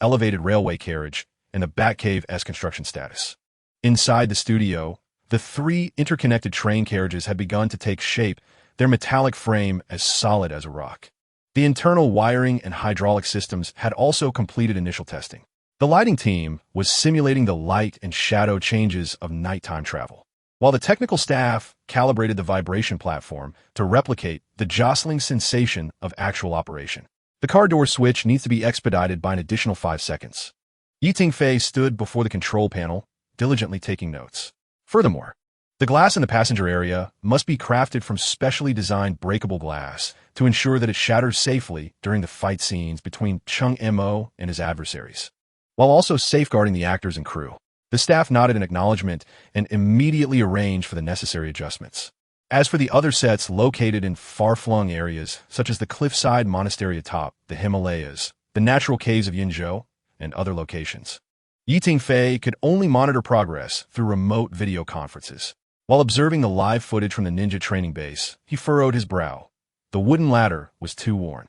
elevated railway carriage and the Batcave's construction status. Inside the studio, the 3 interconnected train carriages had begun to take shape, their metallic frame as solid as a rock. The internal wiring and hydraulic systems had also completed initial testing. The lighting team was simulating the light and shadow changes of nighttime travel, while the technical staff calibrated the vibration platform to replicate the jostling sensation of actual operation. The car door switch needs to be expedited by an additional 5 seconds. Tingfei stood before the control panel, diligently taking notes. Furthermore, the glass in the passenger area must be crafted from specially designed breakable glass to ensure that it shatters safely during the fight scenes between Chung Mo and his adversaries, while also safeguarding the actors and crew. The staff nodded in acknowledgement and immediately arranged for the necessary adjustments. As for the other sets located in far-flung areas, such as the cliffside monastery atop the Himalayas, the natural caves of Yinzhou, and other locations, Tingfei could only monitor progress through remote video conferences. While observing the live footage from the ninja training base, he furrowed his brow. The wooden ladder was too worn.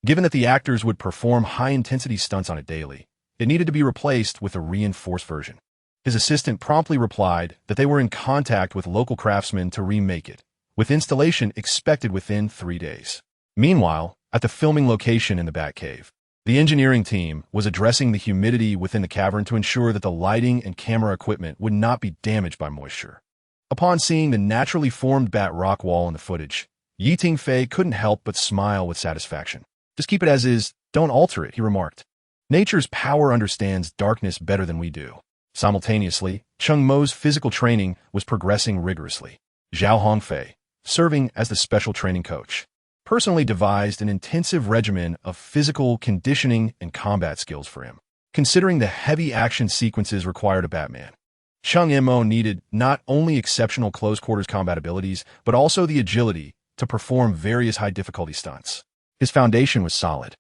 Given that the actors would perform high-intensity stunts on it daily, it needed to be replaced with a reinforced version. His assistant promptly replied that they were in contact with local craftsmen to remake it, with installation expected within 3 days. Meanwhile, at the filming location in the Batcave, the engineering team was addressing the humidity within the cavern to ensure that the lighting and camera equipment would not be damaged by moisture. Upon seeing the naturally formed bat rock wall in the footage, Tingfei couldn't help but smile with satisfaction. "Just keep it as is, don't alter it," he remarked. "Nature's power understands darkness better than we do." Simultaneously, Chung Mo's physical training was progressing rigorously. Zhao Hongfei, serving as the special training coach, personally devised an intensive regimen of physical conditioning and combat skills for him. Considering the heavy action sequences required of Batman, Chung Mo needed not only exceptional close-quarters combat abilities, but also the agility to perform various high-difficulty stunts. His foundation was solid.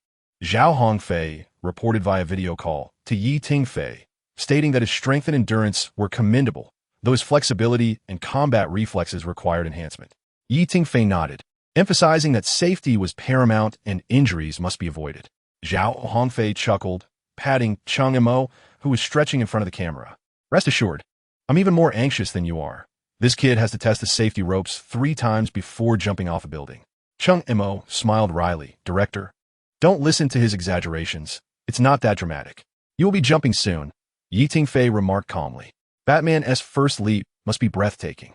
Zhao Hongfei reported via video call to Tingfei, stating that his strength and endurance were commendable, though his flexibility and combat reflexes required enhancement. Tingfei nodded, emphasizing that safety was paramount and injuries must be avoided. Zhao Hongfei chuckled, patting Chung Mo, who was stretching in front of the camera. "Rest assured, I'm even more anxious than you are. This kid has to test the safety ropes 3 times before jumping off a building." Chung Mo smiled wryly. "Director, don't listen to his exaggerations. It's not that dramatic. You will be jumping soon," Tingfei remarked calmly. "Batman's first leap must be breathtaking."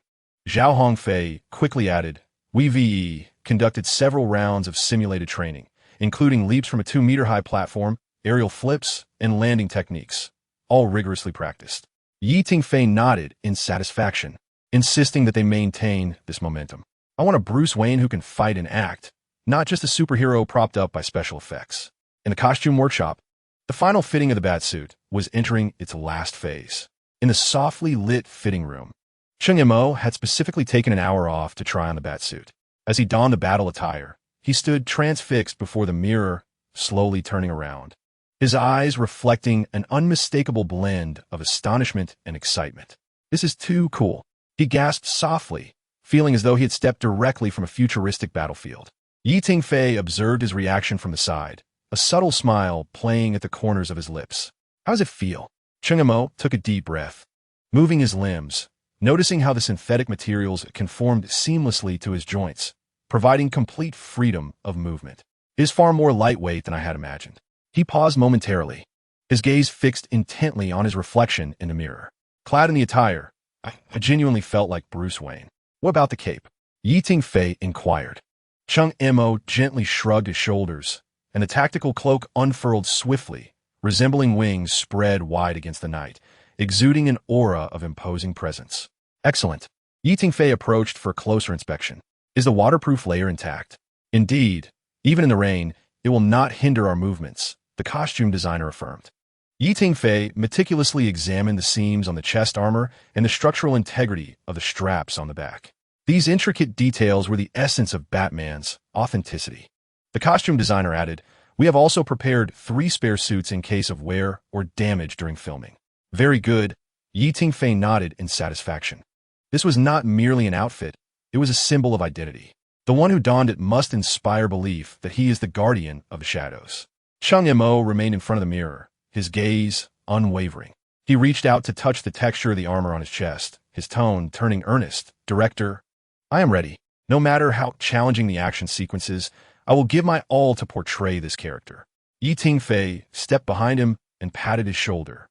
Zhao Hongfei quickly added, "We conducted several rounds of simulated training, including leaps from a 2-meter-high platform, aerial flips, and landing techniques, all rigorously practiced." Tingfei nodded in satisfaction, insisting that they maintain this momentum. "I want a Bruce Wayne who can fight and act, not just a superhero propped up by special effects." In the costume workshop, the final fitting of the Batsuit was entering its last phase. In the softly lit fitting room, Chung Mo had specifically taken an hour off to try on the Batsuit. As he donned the battle attire, he stood transfixed before the mirror, slowly turning around, his eyes reflecting an unmistakable blend of astonishment and excitement. "This is too cool," he gasped softly, feeling as though he had stepped directly from a futuristic battlefield. Tingfei observed his reaction from the side, a subtle smile playing at the corners of his lips. "How does it feel?" Chung Mo took a deep breath, moving his limbs, noticing how the synthetic materials conformed seamlessly to his joints, providing complete freedom of movement. "It is far more lightweight than I had imagined." He paused momentarily, his gaze fixed intently on his reflection in the mirror. "Clad in the attire, I genuinely felt like Bruce Wayne." "What about the cape?" Tingfei inquired. Chung Mo gently shrugged his shoulders, and the tactical cloak unfurled swiftly, resembling wings spread wide against the night, exuding an aura of imposing presence. "Excellent." Tingfei approached for closer inspection. "Is the waterproof layer intact?" "Indeed. Even in the rain, it will not hinder our movements," the costume designer affirmed. Tingfei meticulously examined the seams on the chest armor and the structural integrity of the straps on the back. These intricate details were the essence of Batman's authenticity. The costume designer added, "We have also prepared 3 spare suits in case of wear or damage during filming." Very good, Tingfei nodded in satisfaction. This was not merely an outfit, it was a symbol of identity. The one who donned it must inspire belief that he is the guardian of the shadows. Cheng Yimou remained in front of the mirror, his gaze unwavering. He reached out to touch the texture of the armor on his chest, his tone turning earnest. "Director, I am ready. No matter how challenging the action sequences, I will give my all to portray this character." Tingfei stepped behind him and patted his shoulder.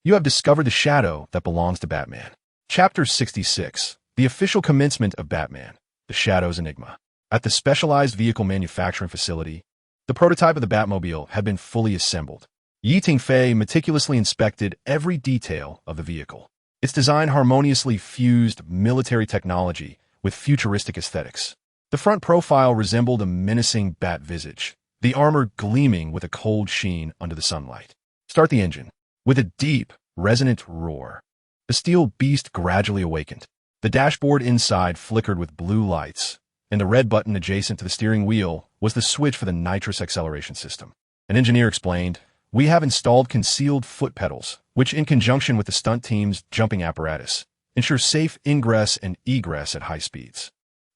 "You have discovered the shadow that belongs to Batman." Chapter 66, The Official Commencement of Batman, The Shadow's Enigma. At the specialized vehicle manufacturing facility, the prototype of the Batmobile had been fully assembled. Tingfei meticulously inspected every detail of the vehicle. Its design harmoniously fused military technology with futuristic aesthetics. The front profile resembled a menacing bat visage, the armor gleaming with a cold sheen under the sunlight. "Start the engine." With a deep, resonant roar, the steel beast gradually awakened. The dashboard inside flickered with blue lights, and the red button adjacent to the steering wheel was the switch for the nitrous acceleration system. An engineer explained, "We have installed concealed foot pedals, which in conjunction with the stunt team's jumping apparatus, ensure safe ingress and egress at high speeds."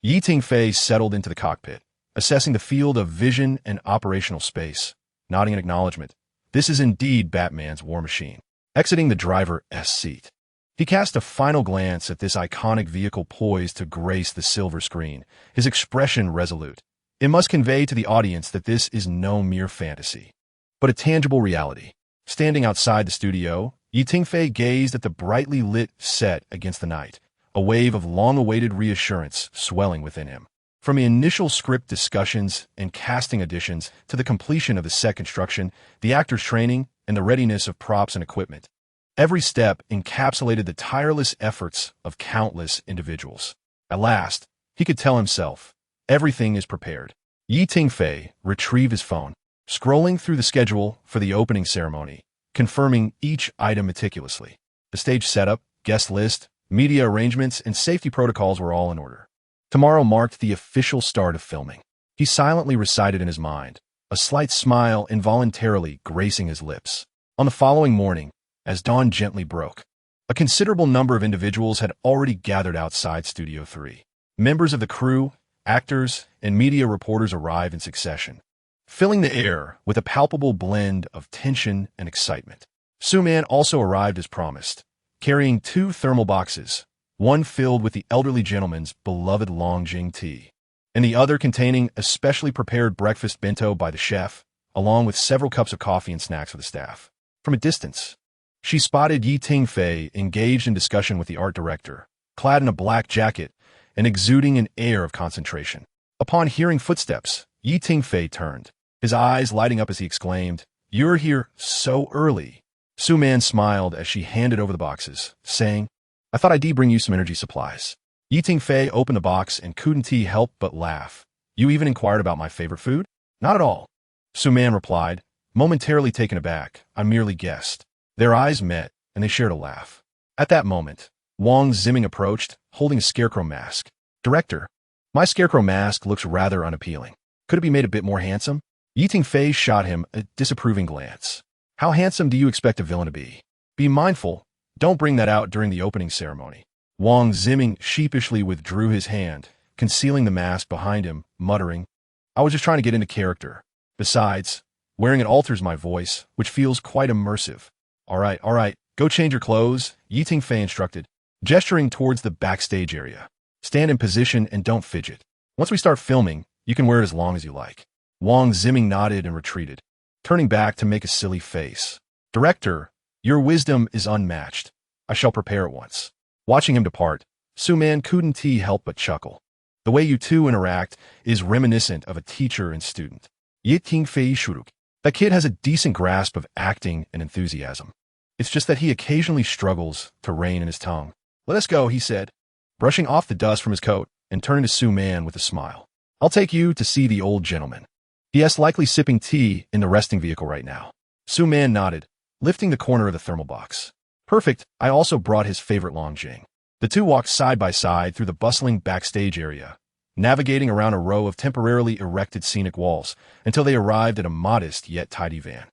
Tingfei settled into the cockpit, assessing the field of vision and operational space, nodding in acknowledgement. This is indeed Batman's war machine. Exiting the driver's seat, he cast a final glance at this iconic vehicle poised to grace the silver screen, his expression resolute. It must convey to the audience that this is no mere fantasy, but a tangible reality. Standing outside the studio, Tingfei gazed at the brightly lit set against the night, a wave of long-awaited reassurance swelling within him. From the initial script discussions and casting auditions to the completion of the set construction, the actors' training, and the readiness of props and equipment, every step encapsulated the tireless efforts of countless individuals. At last, he could tell himself, everything is prepared. Tingfei retrieved his phone, scrolling through the schedule for the opening ceremony, confirming each item meticulously. The stage setup, guest list, media arrangements, and safety protocols were all in order. Tomorrow marked the official start of filming. He silently recited in his mind, a slight smile involuntarily gracing his lips. On the following morning, as dawn gently broke, a considerable number of individuals had already gathered outside Studio 3. Members of the crew, actors, and media reporters arrived in succession, filling the air with a palpable blend of tension and excitement. Su-Man also arrived as promised, carrying 2 thermal boxes, one filled with the elderly gentleman's beloved Longjing tea, and the other containing a specially prepared breakfast bento by the chef, along with several cups of coffee and snacks for the staff. From a distance, she spotted Tingfei engaged in discussion with the art director, clad in a black jacket and exuding an air of concentration. Upon hearing footsteps, Tingfei turned, his eyes lighting up as he exclaimed, "You're here so early." Su-Man smiled as she handed over the boxes, saying, "I thought I'd bring you some energy supplies." Tingfei opened the box and couldn't help but laugh. "You even inquired about my favorite food?" "Not at all," Su-Man replied, momentarily taken aback. "I merely guessed." Their eyes met, and they shared a laugh. At that moment, Wang Zimming approached, holding a scarecrow mask. "Director, my scarecrow mask looks rather unappealing. Could it be made a bit more handsome?" Tingfei shot him a disapproving glance. "How handsome do you expect a villain to be? Be mindful, don't bring that out during the opening ceremony." Wang Zimming sheepishly withdrew his hand, concealing the mask behind him, muttering, "I was just trying to get into character. Besides, wearing it alters my voice, which feels quite immersive." All right, go change your clothes," Tingfei instructed, gesturing towards the backstage area. "Stand in position and don't fidget. Once we start filming, you can wear it as long as you like." Wang Zimming nodded and retreated, turning back to make a silly face. "Director, your wisdom is unmatched. I shall prepare at once." Watching him depart, Su-Man couldn't help but chuckle. "The way you two interact is reminiscent of a teacher and student. Tingfei Shuruk. That kid has a decent grasp of acting and enthusiasm. It's just that he occasionally struggles to rein in his tongue." "Let us go," he said, brushing off the dust from his coat and turning to Su-Man with a smile. "I'll take you to see the old gentleman. Yes, likely sipping tea in the resting vehicle right now." Su Man nodded, lifting the corner of the thermal box. Perfect, I also brought his favorite Longjing. The two walked side by side through the bustling backstage area, navigating around a row of temporarily erected scenic walls until they arrived at a modest yet tidy van.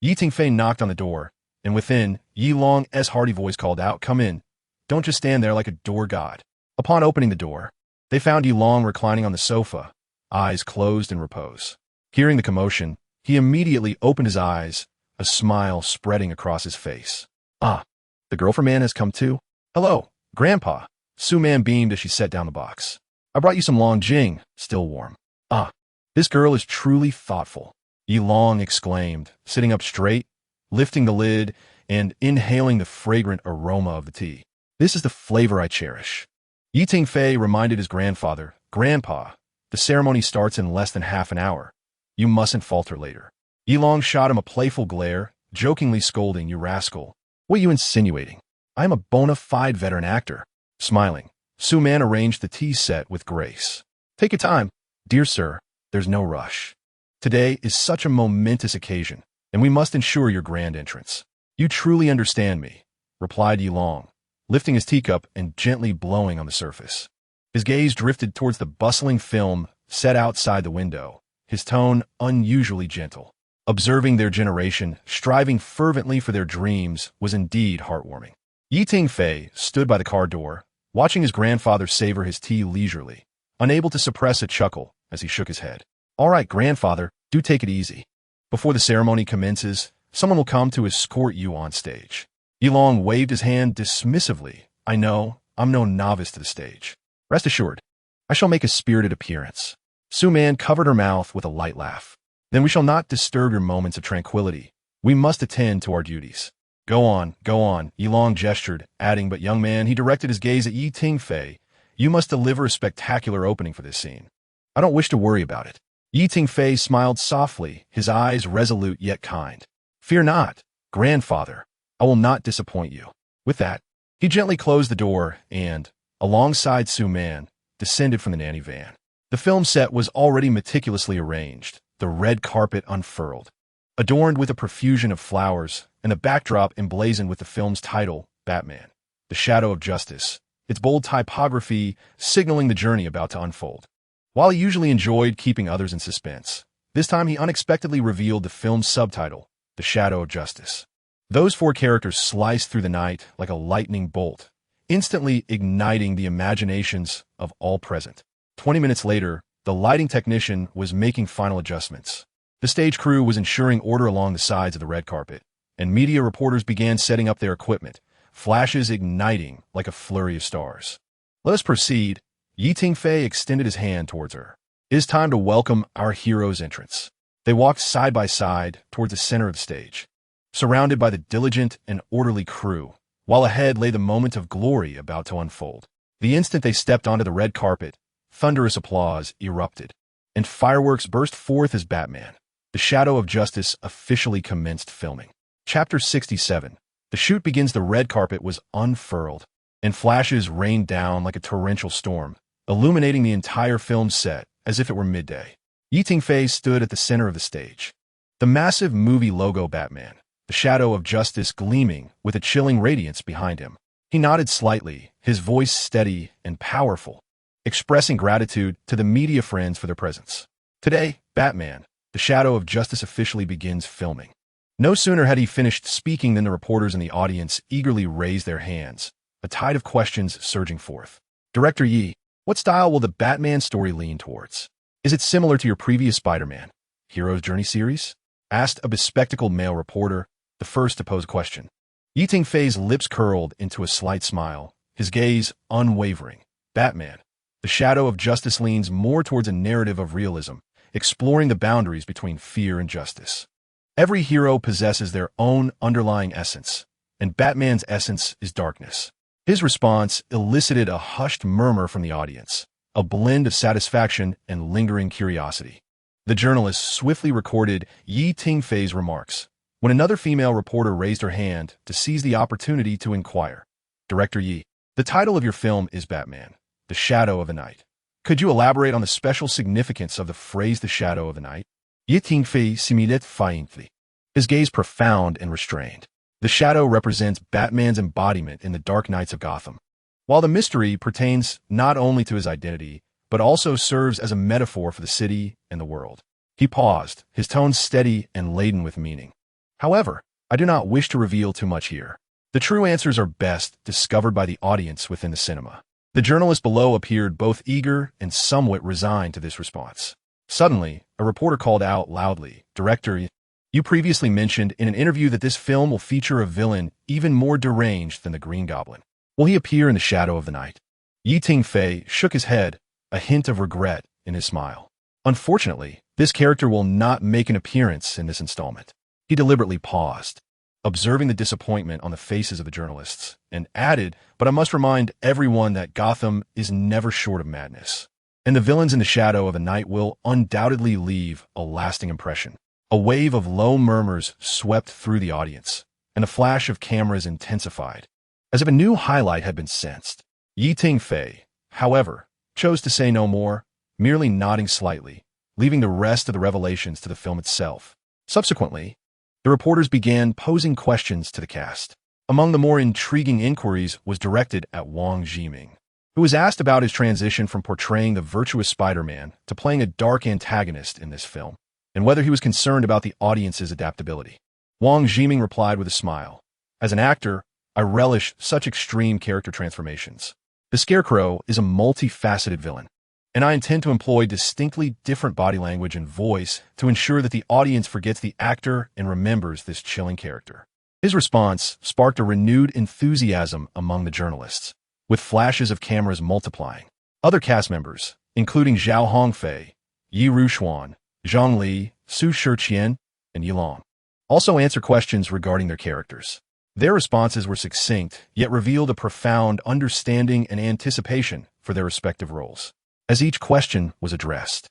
Tingfei knocked on the door, and within, Yi Long's hearty voice called out, "Come in. Don't just stand there like a door god." Upon opening the door, they found Yi Long reclining on the sofa, eyes closed in repose. Hearing the commotion, he immediately opened his eyes, a smile spreading across his face. "Ah, the girlfriend man has come too? Hello, Grandpa." Su Man beamed as she set down the box. "I brought you some Longjing, still warm." "Ah, this girl is truly thoughtful," Yi Long exclaimed, sitting up straight, lifting the lid, and inhaling the fragrant aroma of the tea. "This is the flavor I cherish." Tingfei reminded his grandfather, "Grandpa, the ceremony starts in less than half an hour. You mustn't falter later." Yi Long shot him a playful glare, jokingly scolding, "You rascal. What are you insinuating? I am a bona fide veteran actor." Smiling, Su Man arranged the tea set with grace. "Take your time, dear sir. There's no rush. Today is such a momentous occasion, and we must ensure your grand entrance." "You truly understand me," replied Yi Long, lifting his teacup and gently blowing on the surface. His gaze drifted towards the bustling film set outside the window, his tone unusually gentle. Observing their generation, striving fervently for their dreams, was indeed heartwarming. Tingfei stood by the car door, watching his grandfather savor his tea leisurely, unable to suppress a chuckle as he shook his head. "All right, grandfather, do take it easy. Before the ceremony commences, someone will come to escort you on stage." Yi Long waved his hand dismissively. "I know, I'm no novice to the stage. Rest assured, I shall make a spirited appearance." Su Man covered her mouth with a light laugh. "Then we shall not disturb your moments of tranquility. We must attend to our duties." Go on, Yi Long gestured, adding, "But young man," he directed his gaze at Tingfei, "you must deliver a spectacular opening for this scene. I don't wish to worry about it." Tingfei smiled softly, his eyes resolute yet kind. "Fear not, grandfather. I will not disappoint you." With that, he gently closed the door and, alongside Su Man, descended from the nanny van. The film set was already meticulously arranged, the red carpet unfurled, adorned with a profusion of flowers, and the backdrop emblazoned with the film's title, Batman, The Shadow of Justice, its bold typography signaling the journey about to unfold. While he usually enjoyed keeping others in suspense, this time he unexpectedly revealed the film's subtitle, The Shadow of Justice. Those four characters sliced through the night like a lightning bolt, instantly igniting the imaginations of all present. 20 minutes later, the lighting technician was making final adjustments. The stage crew was ensuring order along the sides of the red carpet, and media reporters began setting up their equipment, flashes igniting like a flurry of stars. "Let us proceed." Tingfei extended his hand towards her. "It is time to welcome our hero's entrance." They walked side by side towards the center of the stage, surrounded by the diligent and orderly crew, while ahead lay the moment of glory about to unfold. The instant they stepped onto the red carpet, thunderous applause erupted, and fireworks burst forth as Batman, The Shadow of Justice, officially commenced filming. Chapter 67. The shoot begins. The red carpet was unfurled, and flashes rained down like a torrential storm, illuminating the entire film set as if it were midday. Tingfei stood at the center of the stage, the massive movie logo Batman, The Shadow of Justice, gleaming with a chilling radiance behind him. He nodded slightly, his voice steady and powerful, expressing gratitude to the media friends for their presence. Today, Batman, The Shadow of Justice officially begins filming. No sooner had he finished speaking than the reporters in the audience eagerly raised their hands, a tide of questions surging forth. "Director Yi, what style will the Batman story lean towards? Is it similar to your previous Spider-Man, Hero's Journey series?" asked a bespectacled male reporter, the first to pose a question. Tingfei's lips curled into a slight smile, his gaze unwavering. "Batman, The Shadow of Justice leans more towards a narrative of realism, exploring the boundaries between fear and justice. Every hero possesses their own underlying essence, and Batman's essence is darkness." His response elicited a hushed murmur from the audience, a blend of satisfaction and lingering curiosity. The journalist swiftly recorded Tingfei's remarks, when another female reporter raised her hand to seize the opportunity to inquire. "Director Yi, the title of your film is Batman, The Shadow of the Night. Could you elaborate on the special significance of the phrase The Shadow of the Night?" Tingfei similait faintly. his gaze profound and restrained. The shadow represents Batman's embodiment in the dark nights of Gotham. While the mystery pertains not only to his identity, but also serves as a metaphor for the city and the world. He paused, his tone steady and laden with meaning. However, I do not wish to reveal too much here. The true answers are best discovered by the audience within the cinema. The journalist below appeared both eager and somewhat resigned to this response. Suddenly, a reporter called out loudly, "Director, you previously mentioned in an interview that this film will feature a villain even more deranged than the Green Goblin. Will he appear in the shadow of the night?" Tingfei shook his head, a hint of regret in his smile. "Unfortunately, this character will not make an appearance in this installment." He deliberately paused, observing the disappointment on the faces of the journalists, and added, "But I must remind everyone that Gotham is never short of madness, and the villains in the shadow of the night will undoubtedly leave a lasting impression." A wave of low murmurs swept through the audience, and the flash of cameras intensified, as if a new highlight had been sensed. Tingfei, however, chose to say no more, merely nodding slightly, leaving the rest of the revelations to the film itself. Subsequently, the reporters began posing questions to the cast. Among the more intriguing inquiries was directed at Wang Zhiming, who was asked about his transition from portraying the virtuous Spider-Man to playing a dark antagonist in this film, and whether he was concerned about the audience's adaptability. Wang Zhiming replied with a smile, "As an actor, I relish such extreme character transformations. The Scarecrow is a multifaceted villain, and I intend to employ distinctly different body language and voice to ensure that the audience forgets the actor and remembers this chilling character." His response sparked a renewed enthusiasm among the journalists, with flashes of cameras multiplying. Other cast members, including Zhao Hongfei, Yi Ruxuan, Zhang Li, Su Shiqian, and Yilong, also answered questions regarding their characters. Their responses were succinct, yet revealed a profound understanding and anticipation for their respective roles. As each question was addressed,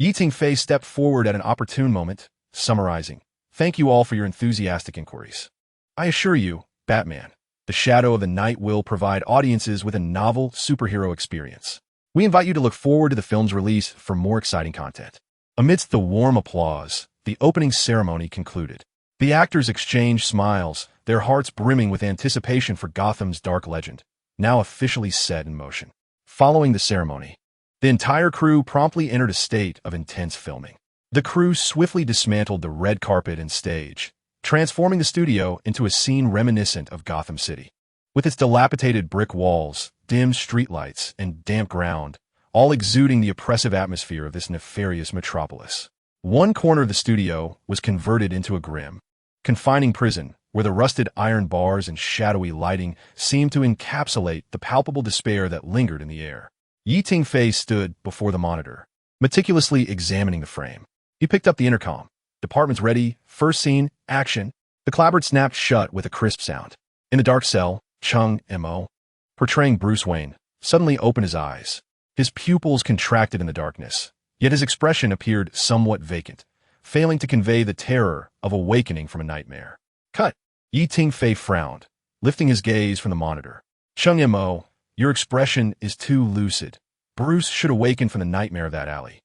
Tingfei stepped forward at an opportune moment, summarizing, "Thank you all for your enthusiastic inquiries. I assure you, Batman, the Shadow of the Night will provide audiences with a novel superhero experience. We invite you to look forward to the film's release for more exciting content." Amidst the warm applause, the opening ceremony concluded. The actors exchanged smiles, their hearts brimming with anticipation for Gotham's dark legend, now officially set in motion. Following the ceremony, the entire crew promptly entered a state of intense filming. The crew swiftly dismantled the red carpet and stage, transforming the studio into a scene reminiscent of Gotham City. With its dilapidated brick walls, dim streetlights, and damp ground, all exuding the oppressive atmosphere of this nefarious metropolis. One corner of the studio was converted into a grim, confining prison, where the rusted iron bars and shadowy lighting seemed to encapsulate the palpable despair that lingered in the air. Tingfei stood before the monitor, meticulously examining the frame. He picked up the intercom. "Department's ready. First scene, action." The clapboard snapped shut with a crisp sound. In the dark cell, Chung Mo, portraying Bruce Wayne, suddenly opened his eyes. His pupils contracted in the darkness, yet his expression appeared somewhat vacant, failing to convey the terror of awakening from a nightmare. "Cut!" Tingfei frowned, lifting his gaze from the monitor. "Chung Mo, your expression is too lucid. Bruce should awaken from the nightmare of that alley.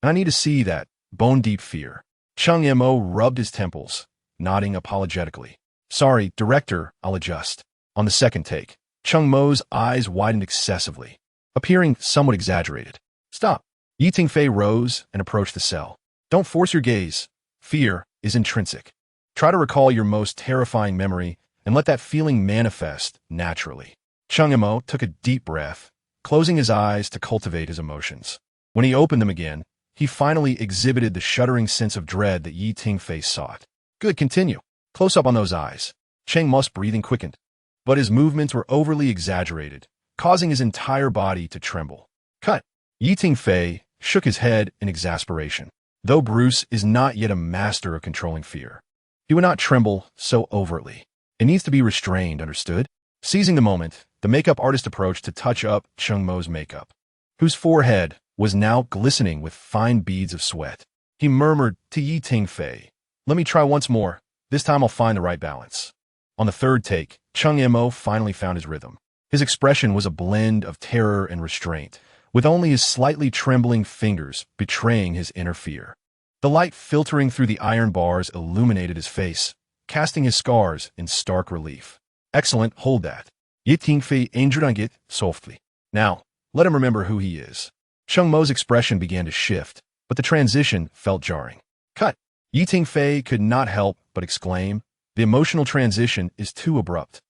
And I need to see that bone-deep fear." Chung Mo rubbed his temples, nodding apologetically. "Sorry, director, I'll adjust." On the second take, Chung Mo's eyes widened excessively, appearing somewhat exaggerated. "Stop." Tingfei rose and approached the cell. "Don't force your gaze. Fear is intrinsic. Try to recall your most terrifying memory and let that feeling manifest naturally." Chung Mo took a deep breath, closing his eyes to cultivate his emotions. When he opened them again, he finally exhibited the shuddering sense of dread that Tingfei sought. "Good, continue." Close up on those eyes. Cheng Mu's breathing quickened, but his movements were overly exaggerated, causing his entire body to tremble. "Cut." Tingfei shook his head in exasperation. Though Bruce is not yet a master of controlling fear, he would not tremble so overtly. It needs to be restrained, understood? Seizing the moment, the makeup artist approached to touch up Chung Mo's makeup, whose forehead was now glistening with fine beads of sweat. He murmured to Tingfei, "Let me try once more. This time I'll find the right balance." On the third take, Chung Mo finally found his rhythm. His expression was a blend of terror and restraint, with only his slightly trembling fingers betraying his inner fear. The light filtering through the iron bars illuminated his face, casting his scars in stark relief. Excellent, hold that. Tingfei it softly. Now, let him remember who he is. Cheng Mo's expression began to shift, but the transition felt jarring. Cut. Tingfei could not help but exclaim, the emotional transition is too abrupt.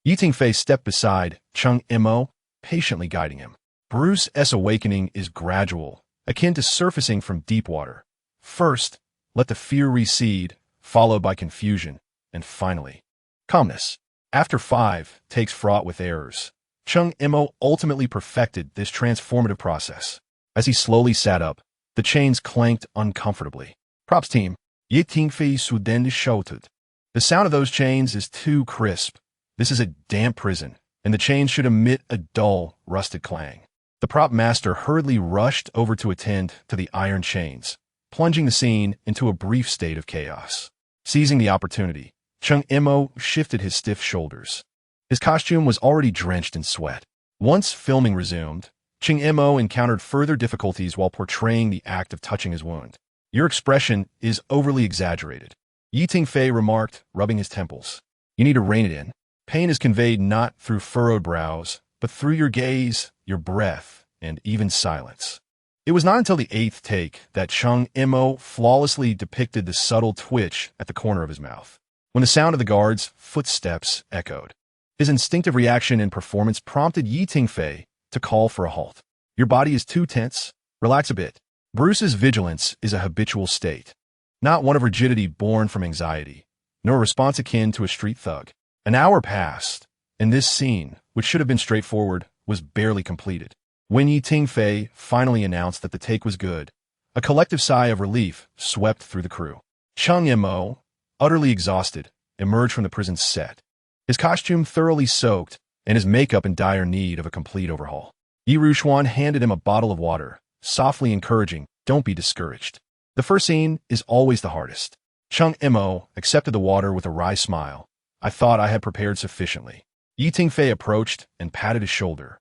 Tingfei stepped beside Cheng Mo, patiently guiding him. Bruce's awakening is gradual, akin to surfacing from deep water. First, let the fear recede, followed by confusion, and finally, calmness. After 5 takes fraught with errors, Cheng Mo ultimately perfected this transformative process. As he slowly sat up, the chains clanked uncomfortably. Props team, Tingfei suddenly shouted. The sound of those chains is too crisp. This is a damp prison, and the chains should emit a dull, rusted clang. The prop master hurriedly rushed over to attend to the iron chains, plunging the scene into a brief state of chaos. Seizing the opportunity, Cheng Mo shifted his stiff shoulders. His costume was already drenched in sweat. Once filming resumed, Cheng Mo encountered further difficulties while portraying the act of touching his wound. Your expression is overly exaggerated, Tingfei remarked, rubbing his temples. You need to rein it in. Pain is conveyed not through furrowed brows, but through your gaze, your breath, and even silence. It was not until the 8th take that Cheng Mo flawlessly depicted the subtle twitch at the corner of his mouth. When the sound of the guard's footsteps echoed, his instinctive reaction and performance prompted Tingfei to call for a halt. Your body is too tense. Relax a bit. Bruce's vigilance is a habitual state, not one of rigidity born from anxiety, nor a response akin to a street thug. An hour passed, and this scene, which should have been straightforward, was barely completed. When Tingfei finally announced that the take was good, a collective sigh of relief swept through the crew. Cheng Mo, utterly exhausted, emerged from the prison's set, his costume thoroughly soaked and his makeup in dire need of a complete overhaul. Yi Rushuan handed him a bottle of water, softly encouraging, don't be discouraged. The first scene is always the hardest. Cheng Mo accepted the water with a wry smile. I thought I had prepared sufficiently. Tingfei approached and patted his shoulder.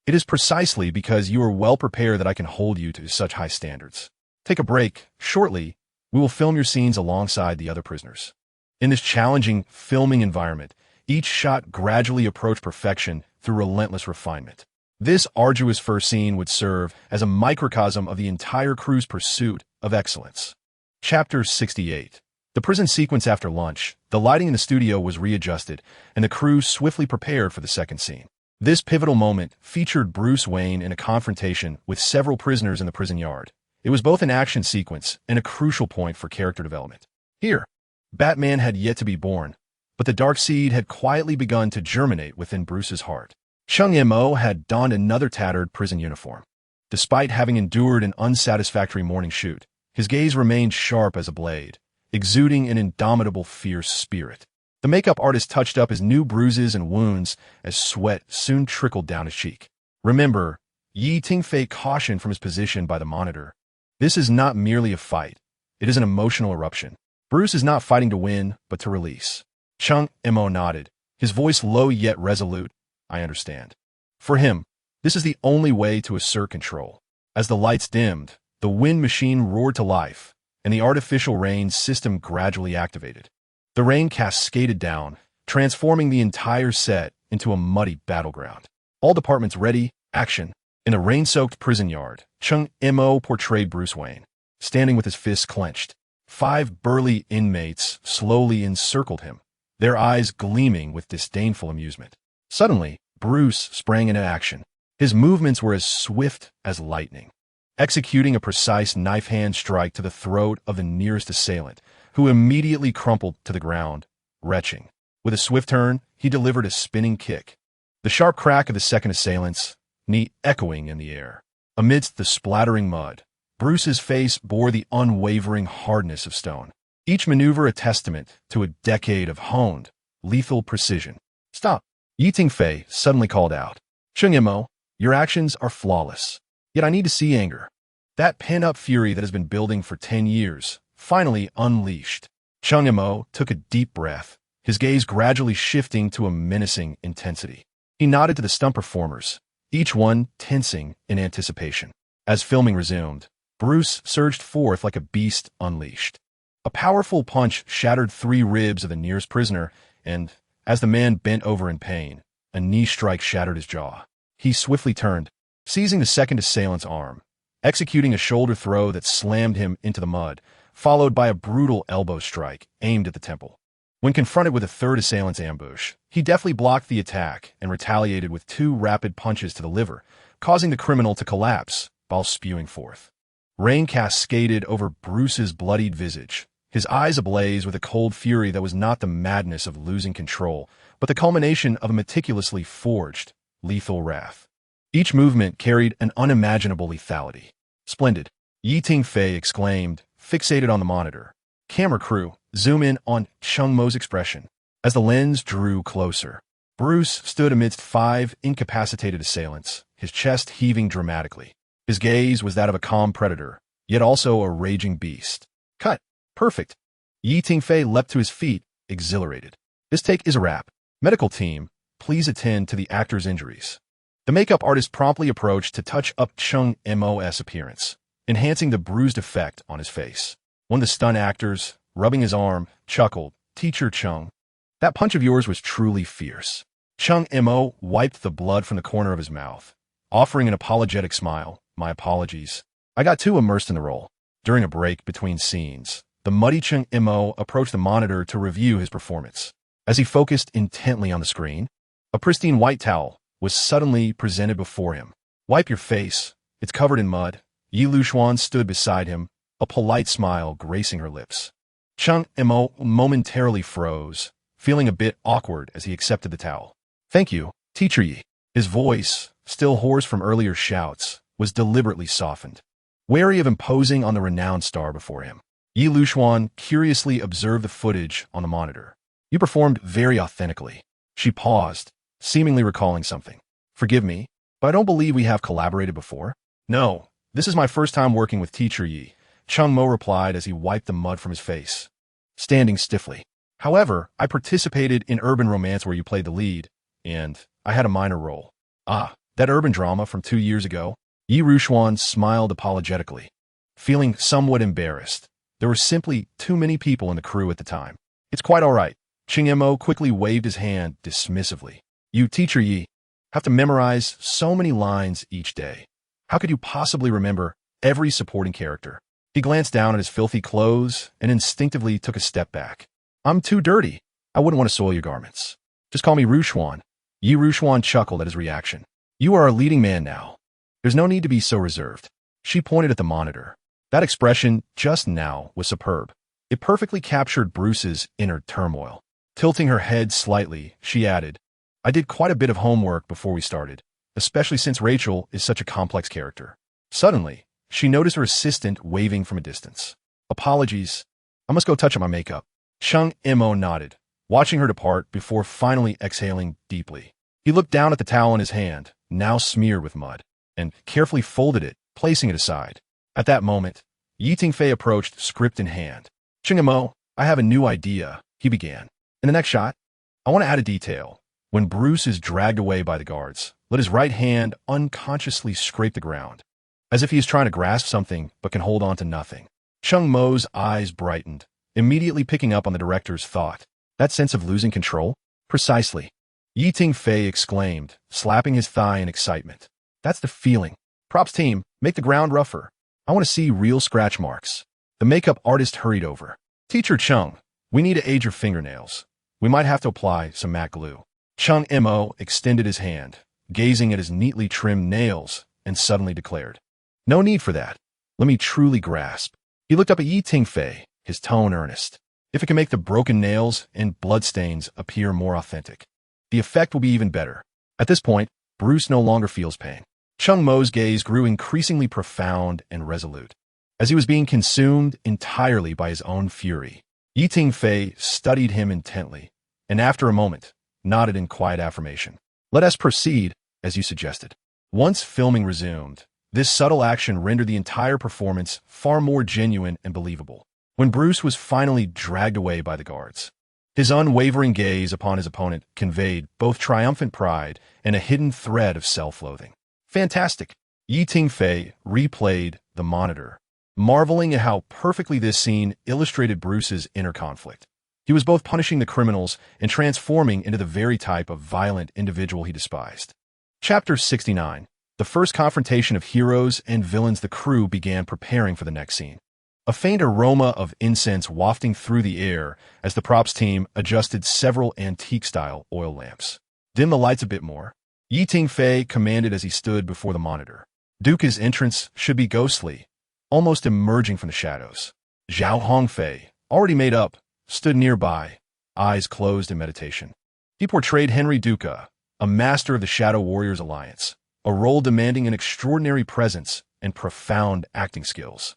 It is precisely because you are well prepared that I can hold you to such high standards. Take a break. Shortly, we will film your scenes alongside the other prisoners. In this challenging filming environment, each shot gradually approached perfection through relentless refinement. This arduous first scene would serve as a microcosm of the entire crew's pursuit of excellence. Chapter 68. The prison sequence after lunch, the lighting in the studio was readjusted, and the crew swiftly prepared for the second scene. This pivotal moment featured Bruce Wayne in a confrontation with several prisoners in the prison yard. It was both an action sequence and a crucial point for character development. Here, Batman had yet to be born, but the dark seed had quietly begun to germinate within Bruce's heart. Cheng Mo had donned another tattered prison uniform. Despite having endured an unsatisfactory morning shoot, his gaze remained sharp as a blade, exuding an indomitable, fierce spirit. The makeup artist touched up his new bruises and wounds as sweat soon trickled down his cheek. Remember, Tingfei cautioned from his position by the monitor. This is not merely a fight. It is an emotional eruption. Bruce is not fighting to win, but to release. Cheng Mo nodded, his voice low yet resolute. I understand. For him, this is the only way to assert control. As the lights dimmed, the wind machine roared to life, and the artificial rain system gradually activated. The rain cascaded down, transforming the entire set into a muddy battleground. All departments ready, action. In a rain-soaked prison yard, Cheng Mo portrayed Bruce Wayne, standing with his fists clenched. 5 burly inmates slowly encircled him, their eyes gleaming with disdainful amusement. Suddenly, Bruce sprang into action. His movements were as swift as lightning, executing a precise knife-hand strike to the throat of the nearest assailant, who immediately crumpled to the ground, retching. With a swift turn, he delivered a spinning kick. The sharp crack of the second assailant's knee echoing in the air. Amidst the splattering mud, Bruce's face bore the unwavering hardness of stone. Each maneuver a testament to a decade of honed, lethal precision. Stop! Tingfei suddenly called out. Cheng Mo, your actions are flawless. Yet I need to see anger. That pent-up fury that has been building for 10 years, finally unleashed. Cheng Mo took a deep breath, his gaze gradually shifting to a menacing intensity. He nodded to the stunt performers, each one tensing in anticipation. As filming resumed, Bruce surged forth like a beast unleashed. A powerful punch shattered 3 ribs of the nearest prisoner, and, as the man bent over in pain, a knee strike shattered his jaw. He swiftly turned, seizing the second assailant's arm, executing a shoulder throw that slammed him into the mud, followed by a brutal elbow strike aimed at the temple. When confronted with a third assailant's ambush, he deftly blocked the attack and retaliated with 2 rapid punches to the liver, causing the criminal to collapse while spewing forth. Rain cascaded over Bruce's bloodied visage, his eyes ablaze with a cold fury that was not the madness of losing control, but the culmination of a meticulously forged, lethal wrath. Each movement carried an unimaginable lethality. Splendid, Tingfei exclaimed, fixated on the monitor. Camera crew, zoom in on Cheng Mo's expression. As the lens drew closer, Bruce stood amidst 5 incapacitated assailants, his chest heaving dramatically. His gaze was that of a calm predator, yet also a raging beast. Cut. Perfect. Tingfei leapt to his feet, exhilarated. This take is a wrap. Medical team, please attend to the actor's injuries. The makeup artist promptly approached to touch up Cheng Mo's appearance, enhancing the bruised effect on his face. One of the stunt actors, rubbing his arm, chuckled, "Teacher Cheng, that punch of yours was truly fierce." Cheng Mo wiped the blood from the corner of his mouth, offering an apologetic smile. "My apologies. I got too immersed in the role." During a break between scenes, the muddy Cheng Mo approached the monitor to review his performance. As he focused intently on the screen, a pristine white towel was suddenly presented before him. "Wipe your face. It's covered in mud." Yi Luxuan stood beside him, a polite smile gracing her lips. Cheng Mo momentarily froze, feeling a bit awkward as he accepted the towel. "Thank you, Teacher Yi." His voice, still hoarse from earlier shouts, was deliberately softened. Wary of imposing on the renowned star before him, Yi Luxuan curiously observed the footage on the monitor. "You performed very authentically." She paused, seemingly recalling something. "Forgive me, but I don't believe we have collaborated before." "No, this is my first time working with Teacher Yi," Cheng Mo replied as he wiped the mud from his face, standing stiffly. "However, I participated in Urban Romance where you played the lead, and I had a minor role." "Ah, that urban drama from 2 years ago?" Yi Luxuan smiled apologetically, feeling somewhat embarrassed. There were simply too many people in the crew at the time. "It's quite all right." Cheng Mo quickly waved his hand dismissively. "You, Teacher Yi, have to memorize so many lines each day. How could you possibly remember every supporting character?" He glanced down at his filthy clothes and instinctively took a step back. "I'm too dirty. I wouldn't want to soil your garments. Just call me Luxuan." Yi Luxuan chuckled at his reaction. "You are a leading man now. There's no need to be so reserved." She pointed at the monitor. That expression just now was superb. It perfectly captured Bruce's inner turmoil. Tilting her head slightly, she added, "I did quite a bit of homework before we started, especially since Rachel is such a complex character." Suddenly, she noticed her assistant waving from a distance. "Apologies. I must go touch up my makeup." Cheng Mo nodded, watching her depart before finally exhaling deeply. He looked down at the towel in his hand, now smeared with mud, and carefully folded it, placing it aside. At that moment, Tingfei approached, script in hand. "Cheng Mo, I have a new idea," he began. "In the next shot, I want to add a detail. When Bruce is dragged away by the guards, let his right hand unconsciously scrape the ground, as if he is trying to grasp something but can hold on to nothing." Cheng Mo's eyes brightened, immediately picking up on the director's thought. "That sense of losing control?" "Precisely," Tingfei exclaimed, slapping his thigh in excitement. "That's the feeling. Props team, make the ground rougher. I want to see real scratch marks." The makeup artist hurried over. "Teacher Cheng, we need to age your fingernails. We might have to apply some matte glue." Cheng Mo extended his hand, gazing at his neatly trimmed nails, and suddenly declared, "No need for that. Let me truly grasp." He looked up at Tingfei, his tone earnest. "If it can make the broken nails and bloodstains appear more authentic, the effect will be even better." At this point, Bruce no longer feels pain. Cheng Mo's gaze grew increasingly profound and resolute. As he was being consumed entirely by his own fury, Tingfei studied him intently, and after a moment, nodded in quiet affirmation. "Let us proceed, as you suggested." Once filming resumed, this subtle action rendered the entire performance far more genuine and believable. When Bruce was finally dragged away by the guards, his unwavering gaze upon his opponent conveyed both triumphant pride and a hidden thread of self-loathing. "Fantastic." Tingfei replayed the monitor, marveling at how perfectly this scene illustrated Bruce's inner conflict. He was both punishing the criminals and transforming into the very type of violent individual he despised. Chapter 69. The first confrontation of heroes and villains. The crew began preparing for the next scene. A faint aroma of incense wafting through the air as the props team adjusted several antique-style oil lamps. Dim the lights a bit more, Tingfei commanded as he stood before the monitor. Duke's entrance should be ghostly, almost emerging from the shadows. Zhao Hongfei, already made up, stood nearby, eyes closed in meditation. He portrayed Henry Duca, a master of the Shadow Warriors Alliance, a role demanding an extraordinary presence and profound acting skills.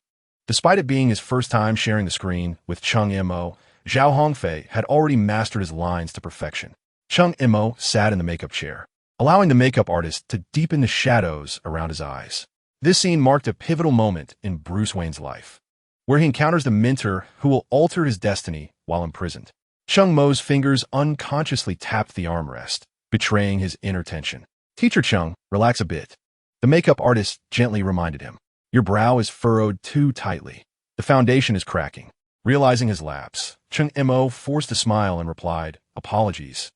Despite it being his first time sharing the screen with Chung Mo, Zhao Hongfei had already mastered his lines to perfection. Chung Mo sat in the makeup chair, allowing the makeup artist to deepen the shadows around his eyes. This scene marked a pivotal moment in Bruce Wayne's life, where he encounters the mentor who will alter his destiny while imprisoned. Chung Mo's fingers unconsciously tapped the armrest, betraying his inner tension. "Teacher Chung, relax a bit," the makeup artist gently reminded him. "Your brow is furrowed too tightly. The foundation is cracking." Realizing his lapse, Chung Mo forced a smile and replied, "Apologies.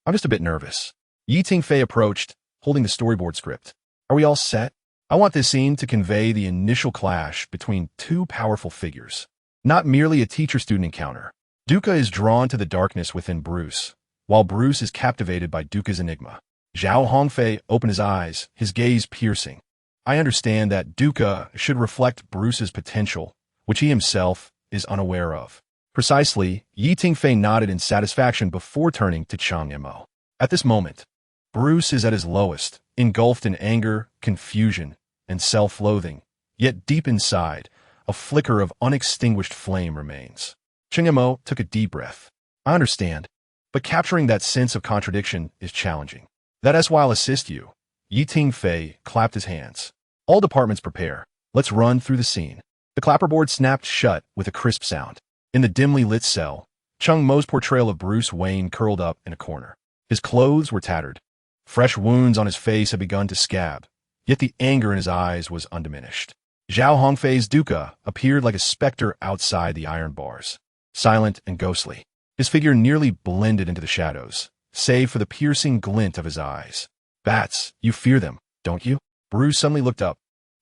I'm just a bit nervous." Tingfei approached, holding the storyboard script. "Are we all set? I want this scene to convey the initial clash between two powerful figures, not merely a teacher-student encounter. Duca is drawn to the darkness within Bruce, while Bruce is captivated by Duca's enigma." Zhao Hongfei opened his eyes, his gaze piercing. "I understand that Duca should reflect Bruce's potential, which he himself is unaware of." Precisely, Tingfei nodded in satisfaction before turning to Chung Mo. At this moment, Bruce is at his lowest, engulfed in anger, confusion, and self-loathing, yet deep inside, a flicker of unextinguished flame remains. Chung Mo took a deep breath. "I understand, but capturing that sense of contradiction is challenging. That's why I'll assist you." Tingfei clapped his hands. "All departments prepare. Let's run through the scene." The clapperboard snapped shut with a crisp sound. In the dimly lit cell, Chung Mo's portrayal of Bruce Wayne curled up in a corner. His clothes were tattered. Fresh wounds on his face had begun to scab, yet the anger in his eyes was undiminished. Zhao Hongfei's Duca appeared like a specter outside the iron bars, silent and ghostly. His figure nearly blended into the shadows, save for the piercing glint of his eyes. "Bats, you fear them, don't you?" Bruce suddenly looked up,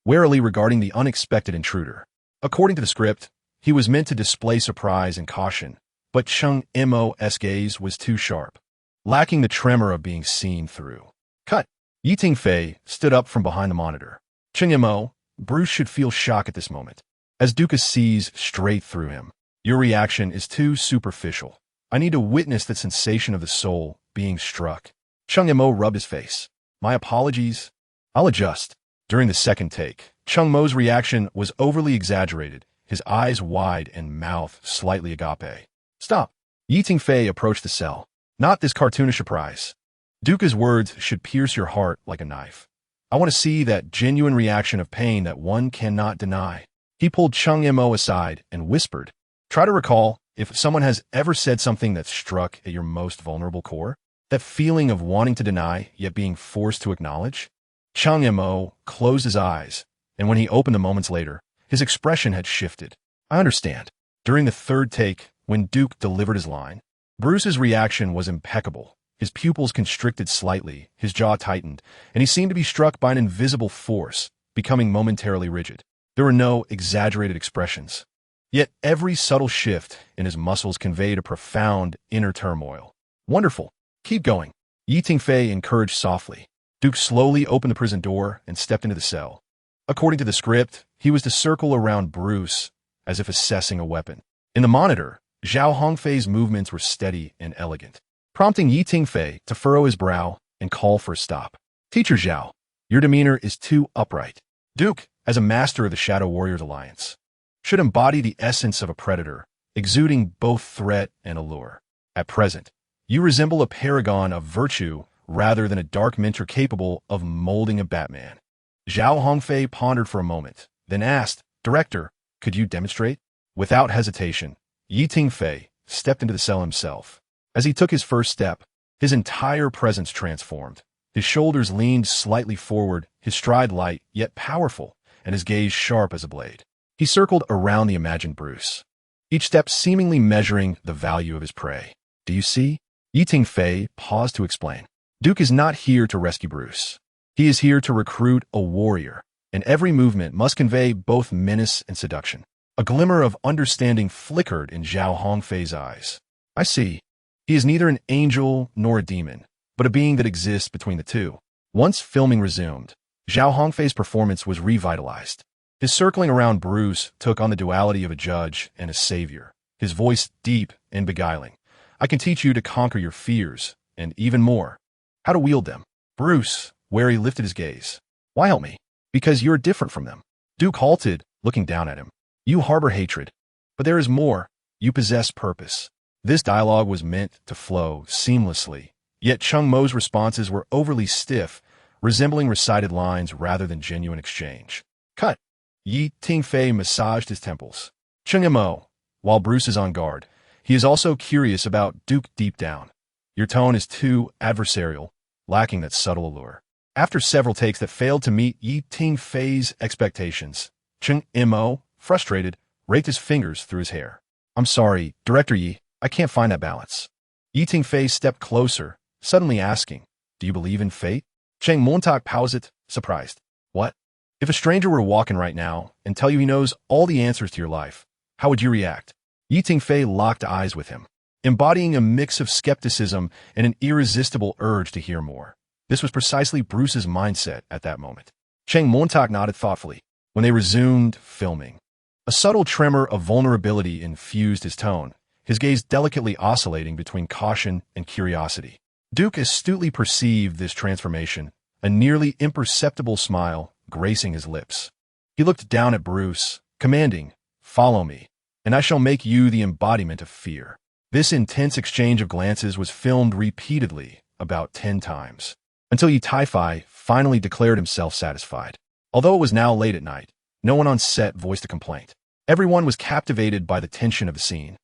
warily regarding the unexpected intruder. According to the script, he was meant to display surprise and caution, but Chung Mo's gaze was too sharp, lacking the tremor of being seen through. "Cut!" Tingfei stood up from behind the monitor. "Chung Mo, Bruce should feel shock at this moment, as Duca sees straight through him. Your reaction is too superficial. I need to witness the sensation of the soul being struck." Chung Mo rubbed his face. "My apologies. I'll adjust." During the second take, Chung Mo's reaction was overly exaggerated, his eyes wide and mouth slightly agape. "Stop." Tingfei approached the cell. "Not this cartoonish surprise. Duca's words should pierce your heart like a knife. I want to see that genuine reaction of pain that one cannot deny." He pulled Chung Mo aside and whispered, "Try to recall if someone has ever said something that struck at your most vulnerable core. That feeling of wanting to deny, yet being forced to acknowledge." Chung Mo closed his eyes, and when he opened them moments later, his expression had shifted. "I understand." During the third take, when Duke delivered his line, Bruce's reaction was impeccable. His pupils constricted slightly, his jaw tightened, and he seemed to be struck by an invisible force, becoming momentarily rigid. There were no exaggerated expressions. Yet every subtle shift in his muscles conveyed a profound inner turmoil. "Wonderful. Keep going." Tingfei encouraged softly. Duke slowly opened the prison door and stepped into the cell. According to the script, he was to circle around Bruce as if assessing a weapon. In the monitor, Zhao Hongfei's movements were steady and elegant, prompting Tingfei to furrow his brow and call for a stop. "Teacher Zhao, your demeanor is too upright." Duke, as a master of the Shadow Warriors Alliance, should embody the essence of a predator, exuding both threat and allure. At present, you resemble a paragon of virtue rather than a dark mentor capable of molding a Batman. Zhao Hongfei pondered for a moment, then asked, "Director, could you demonstrate?" Without hesitation, Tingfei stepped into the cell himself. As he took his first step, his entire presence transformed. His shoulders leaned slightly forward, his stride light yet powerful, and his gaze sharp as a blade. He circled around the imagined Bruce, each step seemingly measuring the value of his prey. Do you see? Tingfei paused to explain. Duke is not here to rescue Bruce. He is here to recruit a warrior, and every movement must convey both menace and seduction. A glimmer of understanding flickered in Zhao Hongfei's eyes. I see. He is neither an angel nor a demon, but a being that exists between the two. Once filming resumed, Zhao Hongfei's performance was revitalized. His circling around Bruce took on the duality of a judge and a savior, his voice deep and beguiling. I can teach you to conquer your fears, and even more, how to wield them. Bruce, wary, lifted his gaze. Why help me? Because you're different from them. Duke halted, looking down at him. You harbor hatred, but there is more. You possess purpose. This dialogue was meant to flow seamlessly, yet Chung Mo's responses were overly stiff, resembling recited lines rather than genuine exchange. Cut. Tingfei massaged his temples. Chung Mo, while Bruce is on guard, he is also curious about Duke deep down. Your tone is too adversarial, lacking that subtle allure. After several takes that failed to meet Tingfei's expectations, Chung Mo, frustrated, raked his fingers through his hair. I'm sorry, Director Yi, I can't find that balance. Tingfei stepped closer, suddenly asking, do you believe in fate? Cheng Montauk paused, surprised. What? If a stranger were walking right now and tell you he knows all the answers to your life, how would you react? Tingfei locked eyes with him, embodying a mix of skepticism and an irresistible urge to hear more. This was precisely Bruce's mindset at that moment. Cheng Montauk nodded thoughtfully. When they resumed filming, a subtle tremor of vulnerability infused his tone, his gaze delicately oscillating between caution and curiosity. Duke astutely perceived this transformation, a nearly imperceptible smile gracing his lips. He looked down at Bruce, commanding, follow me, and I shall make you the embodiment of fear. This intense exchange of glances was filmed repeatedly, about 10 times, until Tingfei finally declared himself satisfied. Although it was now late at night, no one on set voiced a complaint. Everyone was captivated by the tension of the scene,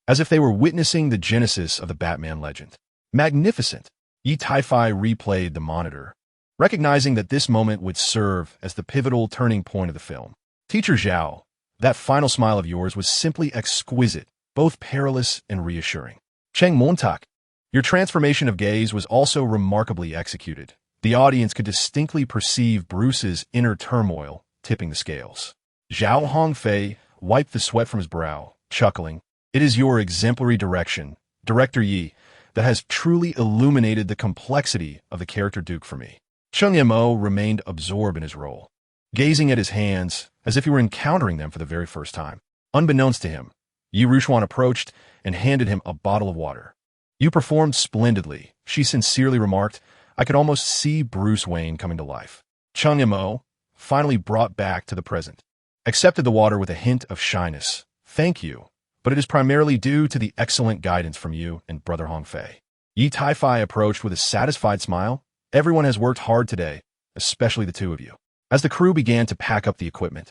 as if they were witnessing the genesis of the Batman legend. Magnificent! Tingfei replayed the monitor, recognizing that this moment would serve as the pivotal turning point of the film. Teacher Zhao, that final smile of yours was simply exquisite, both perilous and reassuring. Cheng Montauk, your transformation of gaze was also remarkably executed. The audience could distinctly perceive Bruce's inner turmoil, tipping the scales. Zhao Hongfei wiped the sweat from his brow, chuckling. It is your exemplary direction, Director Yi, that has truly illuminated the complexity of the character Duke for me. Chung Mo remained absorbed in his role, gazing at his hands as if he were encountering them for the very first time. Unbeknownst to him, Yi Ruchuan approached and handed him a bottle of water. You performed splendidly, she sincerely remarked. I could almost see Bruce Wayne coming to life. Chung Mo, finally brought back to the present, accepted the water with a hint of shyness. Thank you, but it is primarily due to the excellent guidance from you and Brother Hongfei. Tingfei approached with a satisfied smile. Everyone has worked hard today, especially the two of you. As the crew began to pack up the equipment,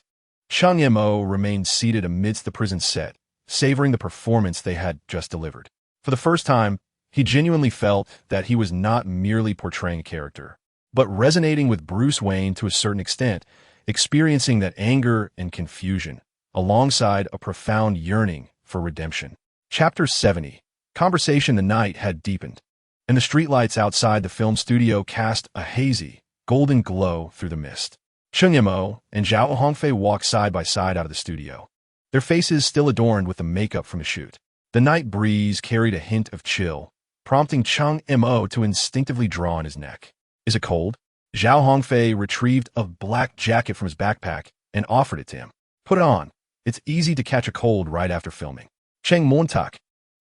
Chung Mo remained seated amidst the prison set, savoring the performance they had just delivered. For the first time, he genuinely felt that he was not merely portraying a character, but resonating with Bruce Wayne to a certain extent, experiencing that anger and confusion, alongside a profound yearning for redemption. Chapter 70. Conversation. The night had deepened, and the streetlights outside the film studio cast a hazy, golden glow through the mist. Chung Mo and Zhao Hongfei walked side by side out of the studio, their faces still adorned with the makeup from the shoot. The night breeze carried a hint of chill, prompting Chung Mo to instinctively draw on his neck. Is it cold? Zhao Hongfei retrieved a black jacket from his backpack and offered it to him. Put it on. It's easy to catch a cold right after filming. Cheng Montauk,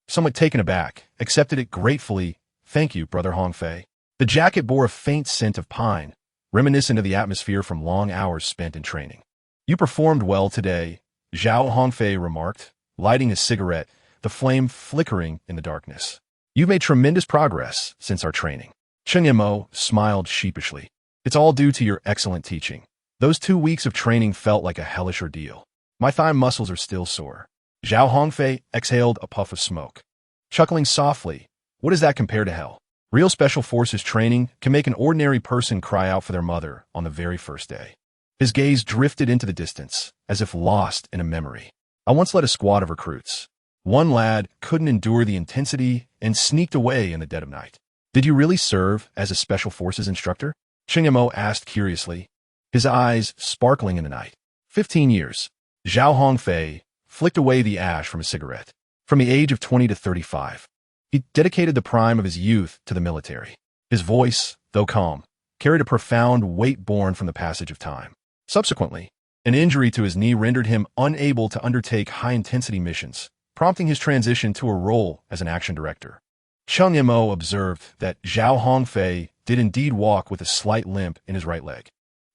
somewhat taken aback, accepted it gratefully. Thank you, Brother Hongfei. The jacket bore a faint scent of pine, reminiscent of the atmosphere from long hours spent in training. You performed well today, Zhao Hongfei remarked, lighting his cigarette, the flame flickering in the darkness. You've made tremendous progress since our training. Chung Mo smiled sheepishly. It's all due to your excellent teaching. Those 2 weeks of training felt like a hellish ordeal. My thigh muscles are still sore. Zhao Hongfei exhaled a puff of smoke, chuckling softly. What does that compare to hell? Real special forces training can make an ordinary person cry out for their mother on the very first day. His gaze drifted into the distance, as if lost in a memory. I once led a squad of recruits. One lad couldn't endure the intensity and sneaked away in the dead of night. Did you really serve as a special forces instructor? Tingfei asked curiously, his eyes sparkling in the night. 15 years. Zhao Hongfei flicked away the ash from a cigarette. From the age of 20 to 35, he dedicated the prime of his youth to the military. His voice, though calm, carried a profound weight born from the passage of time. Subsequently, an injury to his knee rendered him unable to undertake high-intensity missions, prompting his transition to a role as an action director. Tingfei observed that Zhao Hongfei did indeed walk with a slight limp in his right leg,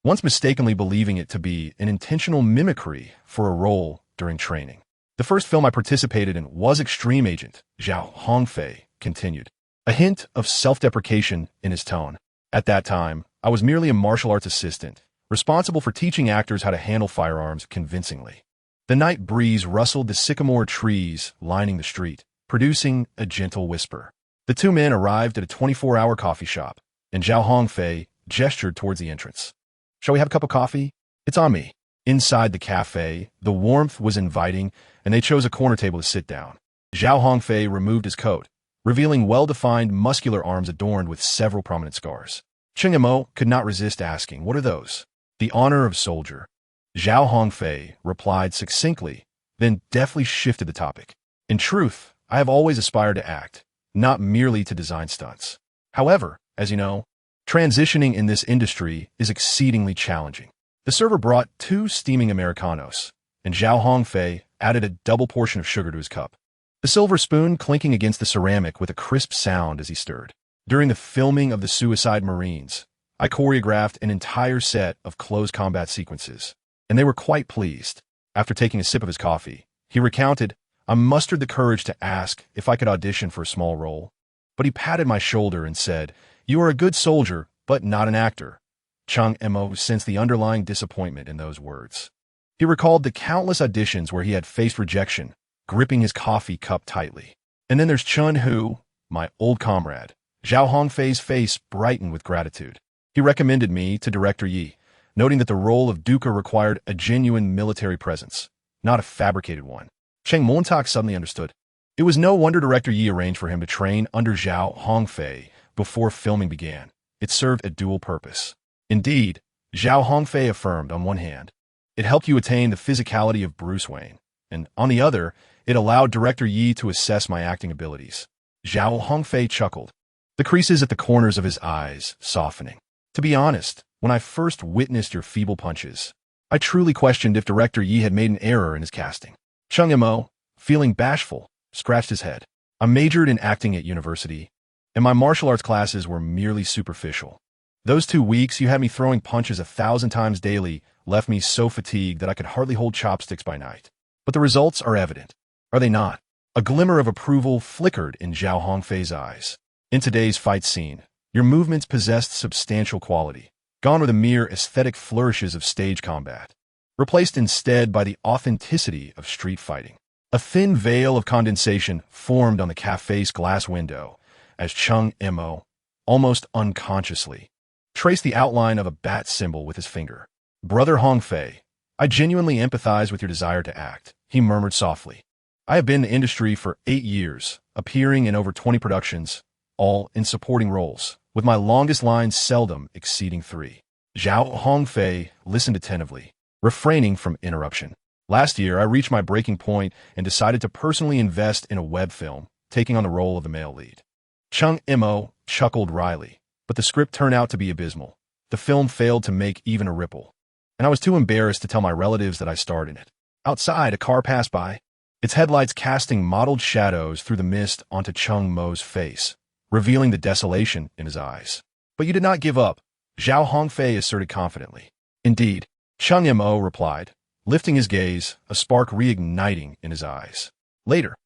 once mistakenly believing it to be an intentional mimicry for a role during training. The first film I participated in was Extreme Agent, Zhao Hongfei continued, a hint of self-deprecation in his tone. At that time, I was merely a martial arts assistant, responsible for teaching actors how to handle firearms convincingly. The night breeze rustled the sycamore trees lining the street, producing a gentle whisper. The two men arrived at a 24-hour coffee shop, and Zhao Hongfei gestured towards the entrance. Shall we have a cup of coffee? It's on me. Inside the cafe, the warmth was inviting, and they chose a corner table to sit down. Zhao Hongfei removed his coat, revealing well-defined muscular arms adorned with several prominent scars. Tingfei could not resist asking, "What are those?" "The honor of soldier." Zhao Hongfei replied succinctly, then deftly shifted the topic. "In truth, I have always aspired to act, not merely to design stunts. However, as you know, transitioning in this industry is exceedingly challenging." The server brought 2 steaming Americanos, and Zhao Hongfei added a double portion of sugar to his cup, the silver spoon clinking against the ceramic with a crisp sound as he stirred. During the filming of The Suicide Marines, I choreographed an entire set of close combat sequences, and they were quite pleased. After taking a sip of his coffee, he recounted, "I mustered the courage to ask if I could audition for a small role, but he patted my shoulder and said, 'You are a good soldier, but not an actor.'" Tingfei sensed the underlying disappointment in those words. He recalled the countless auditions where he had faced rejection, gripping his coffee cup tightly. "And then there's Chun Hu, my old comrade." Zhao Hongfei's face brightened with gratitude. "He recommended me to Director Yi, noting that the role of Duca required a genuine military presence, not a fabricated one." Cheng Montauk suddenly understood. It was no wonder Director Yi arranged for him to train under Zhao Hongfei before filming began. It served a dual purpose. Indeed, Zhao Hongfei affirmed, on one hand, it helped you attain the physicality of Bruce Wayne, and on the other, it allowed Director Yi to assess my acting abilities. Zhao Hongfei chuckled, the creases at the corners of his eyes softening. "To be honest, when I first witnessed your feeble punches, I truly questioned if Director Yi had made an error in his casting." Tingfei, feeling bashful, scratched his head. "I majored in acting at university, and my martial arts classes were merely superficial. Those 2 weeks you had me throwing punches 1,000 times daily left me so fatigued that I could hardly hold chopsticks by night. But the results are evident, are they not?" A glimmer of approval flickered in Zhao Hongfei's eyes. "In today's fight scene, your movements possessed substantial quality, gone were the mere aesthetic flourishes of stage combat, replaced instead by the authenticity of street fighting." A thin veil of condensation formed on the cafe's glass window as Tingfei, almost unconsciously, traced the outline of a bat symbol with his finger. "Brother Hongfei, I genuinely empathize with your desire to act," he murmured softly. "I have been in the industry for 8 years, appearing in over 20 productions, all in supporting roles, with my longest lines seldom exceeding 3. Zhao Hongfei listened attentively, refraining from interruption. "Last year, I reached my breaking point and decided to personally invest in a web film, taking on the role of the male lead." Tingfei chuckled wryly, but the script turned out to be abysmal. The film failed to make even a ripple, and I was too embarrassed to tell my relatives that I starred in it. Outside, a car passed by, its headlights casting mottled shadows through the mist onto Tingfei's face, revealing the desolation in his eyes. "But you did not give up," Zhao Hongfei asserted confidently. "Indeed," Tingfei replied, lifting his gaze, a spark reigniting in his eyes. Later,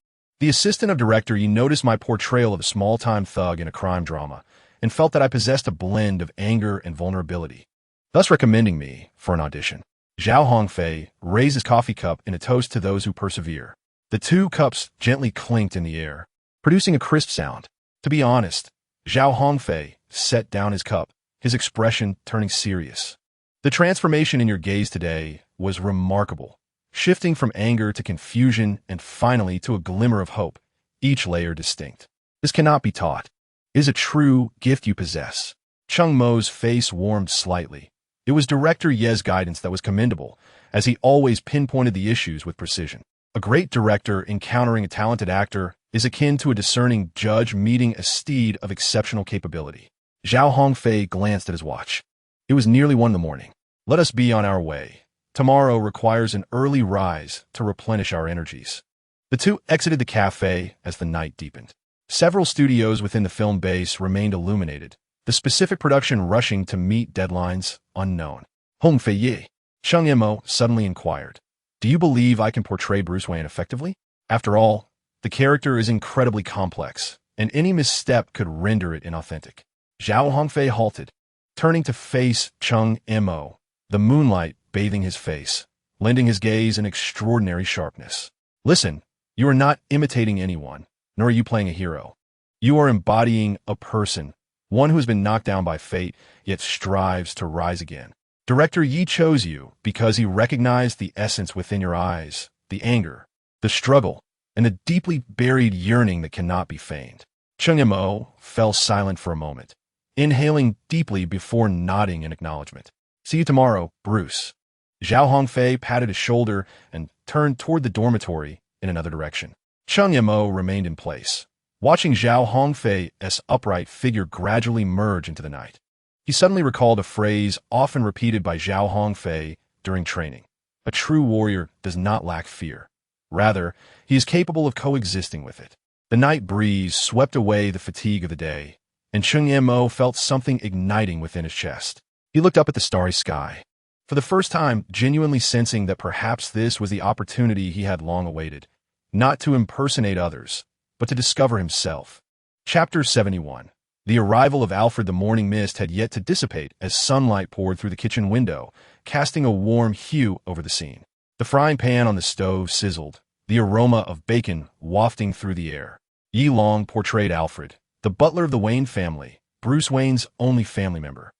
the assistant of director Yi noticed my portrayal of a small-time thug in a crime drama and felt that I possessed a blend of anger and vulnerability, thus recommending me for an audition. Zhao Hongfei raised his coffee cup in a toast to those who persevere. The 2 cups gently clinked in the air, producing a crisp sound. To be honest, Zhao Hongfei set down his cup, his expression turning serious. The transformation in your gaze today was remarkable, shifting from anger to confusion and finally to a glimmer of hope, each layer distinct. This cannot be taught. It is a true gift you possess. Chung Mo's face warmed slightly. It was Director Ye's guidance that was commendable, as he always pinpointed the issues with precision. A great director encountering a talented actor is akin to a discerning judge meeting a steed of exceptional capability. Zhao Hongfei glanced at his watch. It was nearly 1 a.m. Let us be on our way. Tomorrow requires an early rise to replenish our energies. The two exited the cafe as the night deepened. Several studios within the film base remained illuminated, the specific production rushing to meet deadlines unknown. Hongfei Ye, Chung Mo suddenly inquired, "Do you believe I can portray Bruce Wayne effectively? After all, the character is incredibly complex, and any misstep could render it inauthentic." Zhao Hongfei halted, turning to face Chung Mo, the moonlight bathing his face, lending his gaze an extraordinary sharpness. "Listen, you are not imitating anyone, nor are you playing a hero. You are embodying a person, one who has been knocked down by fate, yet strives to rise again. Director Yi chose you because he recognized the essence within your eyes, the anger, the struggle, and the deeply buried yearning that cannot be feigned." Chung Mo fell silent for a moment, inhaling deeply before nodding in acknowledgement. "See you tomorrow, Bruce." Zhao Hongfei patted his shoulder and turned toward the dormitory in another direction. Chung Mo remained in place, watching Zhao Hongfei's upright figure gradually merge into the night. He suddenly recalled a phrase often repeated by Zhao Hongfei during training. A true warrior does not lack fear. Rather, he is capable of coexisting with it. The night breeze swept away the fatigue of the day, and Chung Mo felt something igniting within his chest. He looked up at the starry sky, for the first time genuinely sensing that perhaps this was the opportunity he had long awaited, not to impersonate others, but to discover himself. Chapter 71. The arrival of Alfred. The morning mist had yet to dissipate as sunlight poured through the kitchen window, casting a warm hue over the scene. The frying pan on the stove sizzled, the aroma of bacon wafting through the air. Yi Long portrayed Alfred, the butler of the Wayne family, Bruce Wayne's only family member,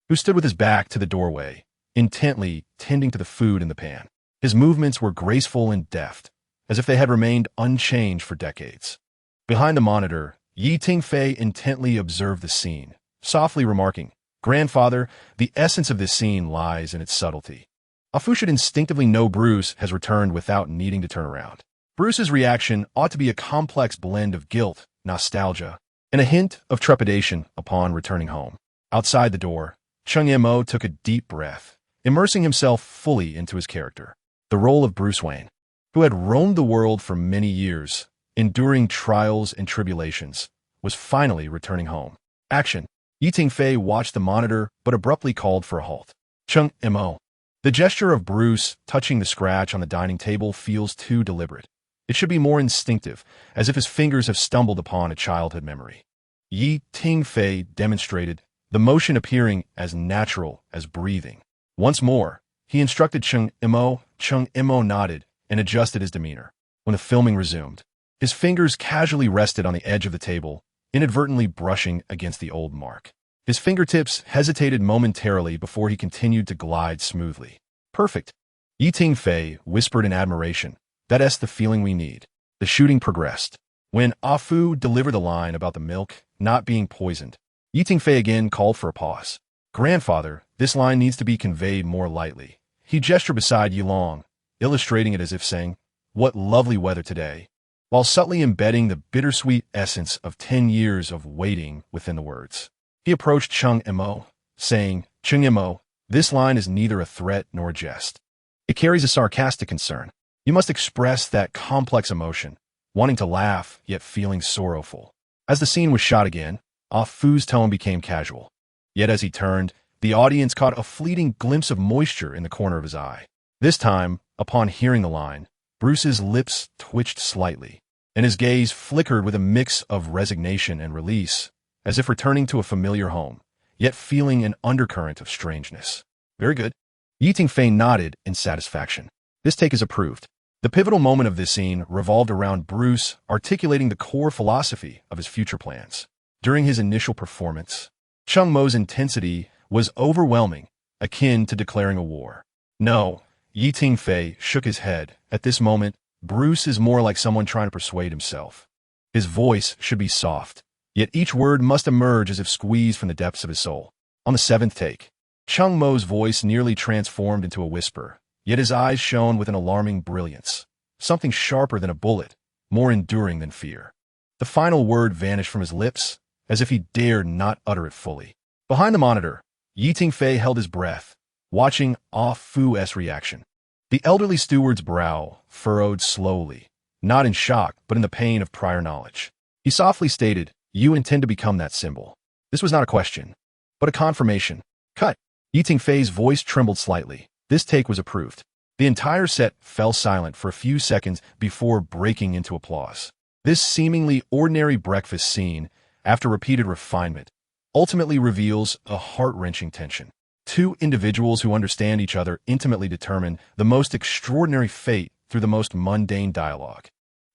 who stood with his back to the doorway, intently tending to the food in the pan. His movements were graceful and deft, as if they had remained unchanged for decades. Behind the monitor, Tingfei intently observed the scene, softly remarking, "Grandfather, the essence of this scene lies in its subtlety." Afu should instinctively know Bruce has returned without needing to turn around. Bruce's reaction ought to be a complex blend of guilt, nostalgia, and a hint of trepidation upon returning home. Outside the door, Chung Mo took a deep breath, immersing himself fully into his character. The role of Bruce Wayne, who had roamed the world for many years, enduring trials and tribulations, was finally returning home. Action. Tingfei watched the monitor but abruptly called for a halt. Chung Mo. The gesture of Bruce touching the scratch on the dining table feels too deliberate. It should be more instinctive, as if his fingers have stumbled upon a childhood memory. Tingfei demonstrated, the motion appearing as natural as breathing. Once more, he instructed Chung Mo. Chung Mo nodded and adjusted his demeanor. When the filming resumed, his fingers casually rested on the edge of the table, inadvertently brushing against the old mark. His fingertips hesitated momentarily before he continued to glide smoothly. "Perfect." Tingfei whispered in admiration. "That's the feeling we need." The shooting progressed. When Afu delivered the line about the milk not being poisoned, Tingfei again called for a pause. "Grandfather, this line needs to be conveyed more lightly." He gestured beside Yi Long, illustrating it as if saying, "What lovely weather today," while subtly embedding the bittersweet essence of 10 years of waiting within the words. He approached Chung Mo, saying, "Chung Mo, this line is neither a threat nor a jest. It carries a sarcastic concern. You must express that complex emotion, wanting to laugh, yet feeling sorrowful." As the scene was shot again, Fu's tone became casual. Yet as he turned, the audience caught a fleeting glimpse of moisture in the corner of his eye. This time, upon hearing the line, Bruce's lips twitched slightly, and his gaze flickered with a mix of resignation and release, as if returning to a familiar home, yet feeling an undercurrent of strangeness. "Very good." Tingfei nodded in satisfaction. This take is approved. The pivotal moment of this scene revolved around Bruce articulating the core philosophy of his future plans. During his initial performance, Chung Mo's intensity was overwhelming, akin to declaring a war. No, Tingfei shook his head. At this moment, Bruce is more like someone trying to persuade himself. His voice should be soft, yet each word must emerge as if squeezed from the depths of his soul. On the seventh take, Chung Mo's voice nearly transformed into a whisper, yet his eyes shone with an alarming brilliance, something sharper than a bullet, more enduring than fear. The final word vanished from his lips, as if he dared not utter it fully. Behind the monitor, Tingfei held his breath, watching Ah Fu's reaction. The elderly steward's brow furrowed slowly, not in shock, but in the pain of prior knowledge. He softly stated, "You intend to become that symbol." This was not a question, but a confirmation. Cut. Tingfei's voice trembled slightly. This take was approved. The entire set fell silent for a few seconds before breaking into applause. This seemingly ordinary breakfast scene, after repeated refinement, ultimately reveals a heart-wrenching tension. Two individuals who understand each other intimately determine the most extraordinary fate through the most mundane dialogue.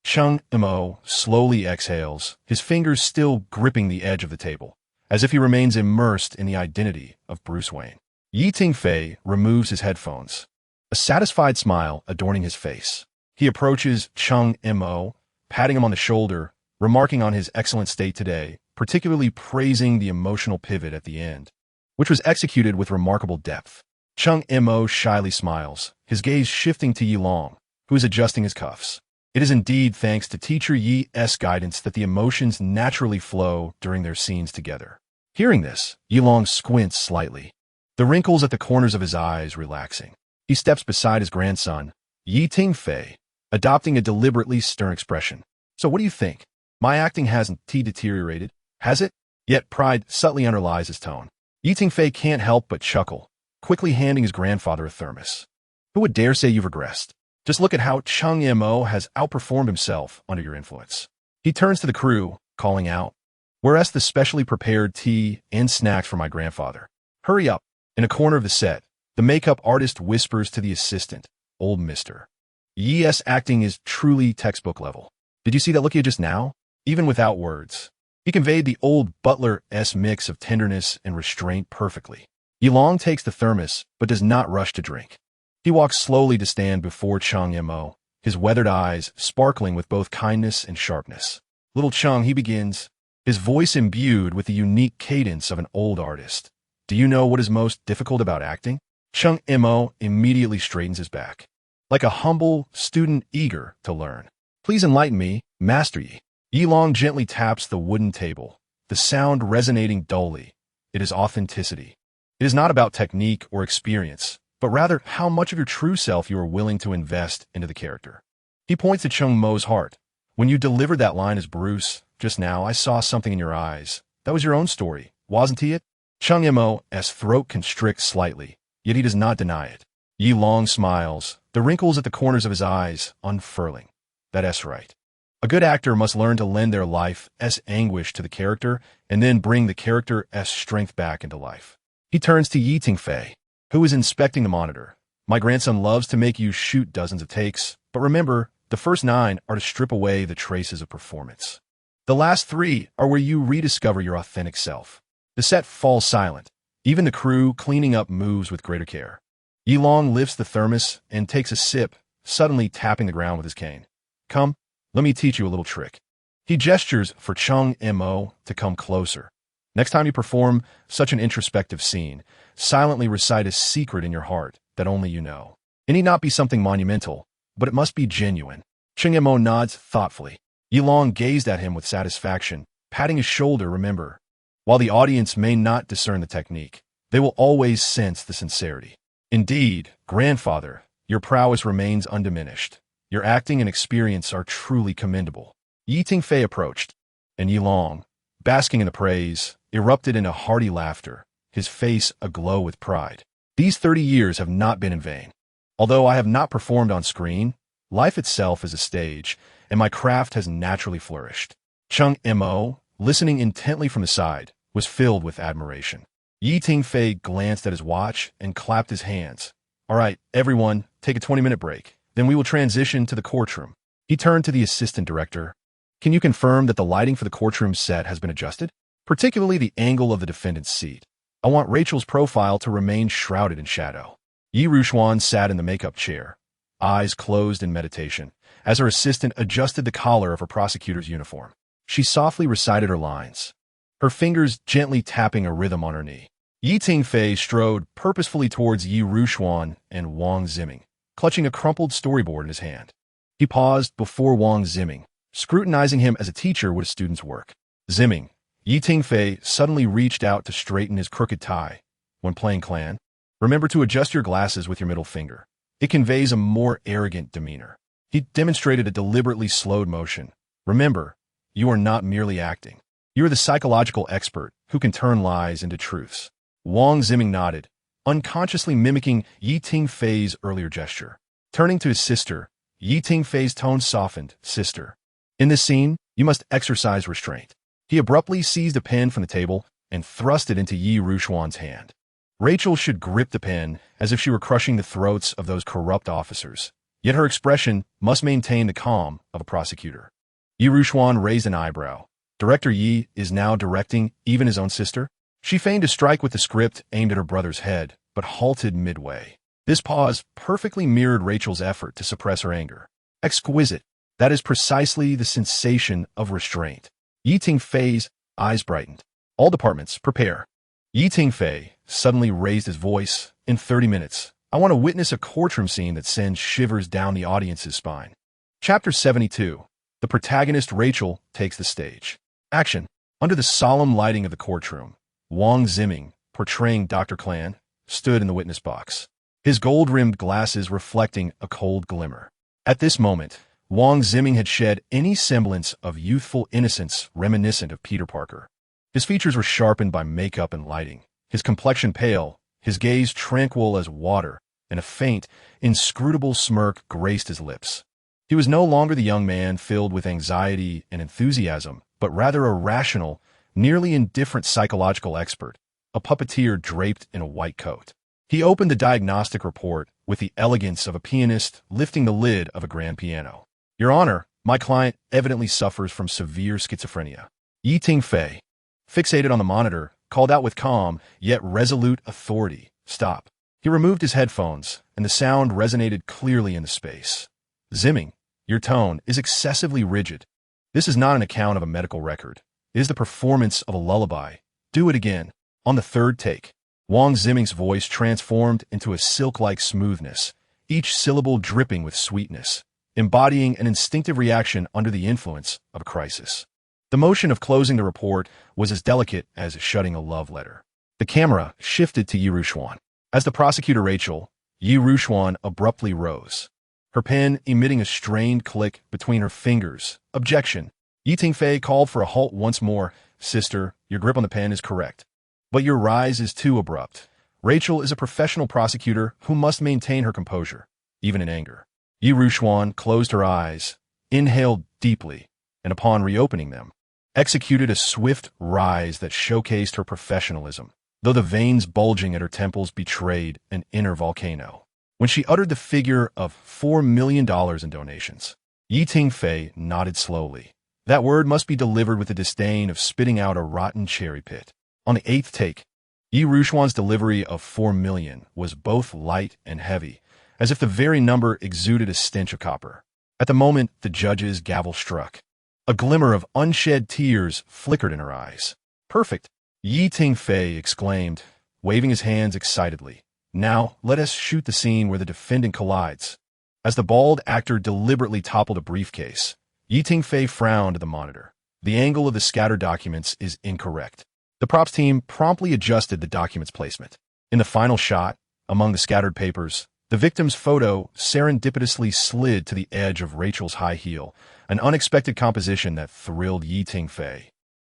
Chung Mo slowly exhales, his fingers still gripping the edge of the table, as if he remains immersed in the identity of Bruce Wayne. Tingfei removes his headphones, a satisfied smile adorning his face. He approaches Chung Mo, patting him on the shoulder, remarking on his excellent state today, particularly praising the emotional pivot at the end, which was executed with remarkable depth. Chung Mo shyly smiles, his gaze shifting to Yilong, who is adjusting his cuffs. It is indeed thanks to Teacher Yi's guidance that the emotions naturally flow during their scenes together. Hearing this, Yilong squints slightly, the wrinkles at the corners of his eyes relaxing. He steps beside his grandson, Tingfei, adopting a deliberately stern expression. "So what do you think? My acting hasn't deteriorated, has it?" Yet pride subtly underlies his tone. Tingfei can't help but chuckle, quickly handing his grandfather a thermos. "Who would dare say you've regressed? Just look at how Chung Mo has outperformed himself under your influence." He turns to the crew, calling out, "Whereas the specially prepared tea and snacks for my grandfather. Hurry up." In a corner of the set, the makeup artist whispers to the assistant, "Old mister. Yi's acting is truly textbook level. Did you see that look he had just now?" Even without words, he conveyed the old butler-esque mix of tenderness and restraint perfectly. Yilong takes the thermos, but does not rush to drink. He walks slowly to stand before Chung Mo, his weathered eyes sparkling with both kindness and sharpness. "Little Chung," he begins, his voice imbued with the unique cadence of an old artist. "Do you know what is most difficult about acting?" Chung Mo immediately straightens his back, like a humble student eager to learn. "Please enlighten me, Master Yi." Yilong gently taps the wooden table, the sound resonating dully. It is authenticity. It is not about technique or experience, but rather how much of your true self you are willing to invest into the character. He points to Chung Mo's heart. "When you delivered that line as Bruce, just now, I saw something in your eyes. That was your own story, wasn't it?" Chung Mo's throat constricts slightly, yet he does not deny it. Yilong smiles, the wrinkles at the corners of his eyes unfurling. "That's right. A good actor must learn to lend their life's anguish to the character and then bring the character's strength back into life." He turns to Tingfei, who is inspecting the monitor. "My grandson loves to make you shoot dozens of takes, but remember, the first 9 are to strip away the traces of performance. The last 3 are where you rediscover your authentic self." The set falls silent. Even the crew cleaning up moves with greater care. Yilong lifts the thermos and takes a sip, suddenly tapping the ground with his cane. "Come, let me teach you a little trick." He gestures for Chung Mo to come closer. "Next time you perform such an introspective scene, silently recite a secret in your heart that only you know. It need not be something monumental, but it must be genuine." Chung Mo nods thoughtfully. Yilong gazed at him with satisfaction, patting his shoulder. "Remember, while the audience may not discern the technique, they will always sense the sincerity. Indeed, grandfather, your prowess remains undiminished. Your acting and experience are truly commendable." Tingfei approached, and Yilong, basking in the praise, erupted into hearty laughter, his face aglow with pride. "These 30 years have not been in vain. Although I have not performed on screen, life itself is a stage, and my craft has naturally flourished." Chung Mo, listening intently from the side, was filled with admiration. Tingfei glanced at his watch and clapped his hands. "All right, everyone, take a 20-minute break. Then we will transition to the courtroom." He turned to the assistant director. "Can you confirm that the lighting for the courtroom set has been adjusted? Particularly the angle of the defendant's seat. I I want Rachel's profile to remain shrouded in shadow. Yi Rushuan sat in the makeup chair, eyes closed in meditation, as her assistant adjusted the collar of her prosecutor's uniform. She softly recited her lines, her fingers gently tapping a rhythm on her knee. Yi Tingfei strode purposefully towards Yi Rushuan and Wang Ziming, clutching a crumpled storyboard in his hand. He paused before Wang Ziming, scrutinizing him as a teacher would a student's work. Ziming, Yi Tingfei suddenly reached out to straighten his crooked tie. When playing clan, remember to adjust your glasses with your middle finger. It conveys a more arrogant demeanor. He demonstrated a deliberately slowed motion. Remember, you are not merely acting. You are the psychological expert who can turn lies into truths. Wang Ziming nodded, unconsciously mimicking Yi Tingfei's earlier gesture. Turning to his sister, Yi Tingfei's tone softened. Sister, in this scene, you must exercise restraint. He abruptly seized a pen from the table and thrust it into Yi Rushuan's hand. Rachel should grip the pen as if she were crushing the throats of those corrupt officers, yet her expression must maintain the calm of a prosecutor. Yi Rushuan raised an eyebrow. Director Yi is now directing even his own sister? She feigned to strike with the script aimed at her brother's head, but halted midway. This pause perfectly mirrored Rachel's effort to suppress her anger. Exquisite. That is precisely the sensation of restraint. Yi Tingfei's eyes brightened. All departments, prepare. Yi Tingfei suddenly raised his voice. In 30 minutes, I want to witness a courtroom scene that sends shivers down the audience's spine. Chapter 72. The protagonist Rachel takes the stage. Action. Under the solemn lighting of the courtroom, Wang Ziming, portraying Dr. Clan, stood in the witness box, his gold-rimmed glasses reflecting a cold glimmer. At this moment, Wang Ziming had shed any semblance of youthful innocence reminiscent of Peter Parker. His features were sharpened by makeup and lighting, his complexion pale, his gaze tranquil as water, and a faint, inscrutable smirk graced his lips. He was no longer the young man filled with anxiety and enthusiasm, but rather a rational, nearly indifferent psychological expert, a puppeteer draped in a white coat. He opened the diagnostic report with the elegance of a pianist lifting the lid of a grand piano. Your Honor, my client evidently suffers from severe schizophrenia. Yi Tingfei, fixated on the monitor, called out with calm, yet resolute authority. Stop. He removed his headphones, and the sound resonated clearly in the space. Ziming, your tone is excessively rigid. This is not an account of a medical record. It is the performance of a lullaby. Do it again. On the third take, Wang Ziming's voice transformed into a silk-like smoothness, each syllable dripping with sweetness, embodying an instinctive reaction under the influence of a crisis. The motion of closing the report was as delicate as shutting a love letter. The camera shifted to Yi Rushuan. As the prosecutor Rachel, Yi Rushuan abruptly rose, her pen emitting a strained click between her fingers. Objection. Yi Tingfei called for a halt once more. Sister, your grip on the pen is correct, but your rise is too abrupt. Rachel is a professional prosecutor who must maintain her composure, even in anger. Yi Rushuan closed her eyes, inhaled deeply, and upon reopening them, executed a swift rise that showcased her professionalism, though the veins bulging at her temples betrayed an inner volcano. When she uttered the figure of $4 million in donations, Yi Tingfei nodded slowly. That word must be delivered with the disdain of spitting out a rotten cherry pit. On the eighth take, Yi Rushuan's delivery of 4 million was both light and heavy, as if the very number exuded a stench of copper. At the moment the judge's gavel struck, a glimmer of unshed tears flickered in her eyes. Perfect, Yi Tingfei exclaimed, waving his hands excitedly. Now, let us shoot the scene where the defendant collides. As the bald actor deliberately toppled a briefcase, Yi Tingfei frowned at the monitor. The angle of the scattered documents is incorrect. The props team promptly adjusted the document's placement. In the final shot, among the scattered papers, the victim's photo serendipitously slid to the edge of Rachel's high heel, an unexpected composition that thrilled Yi Tingfei,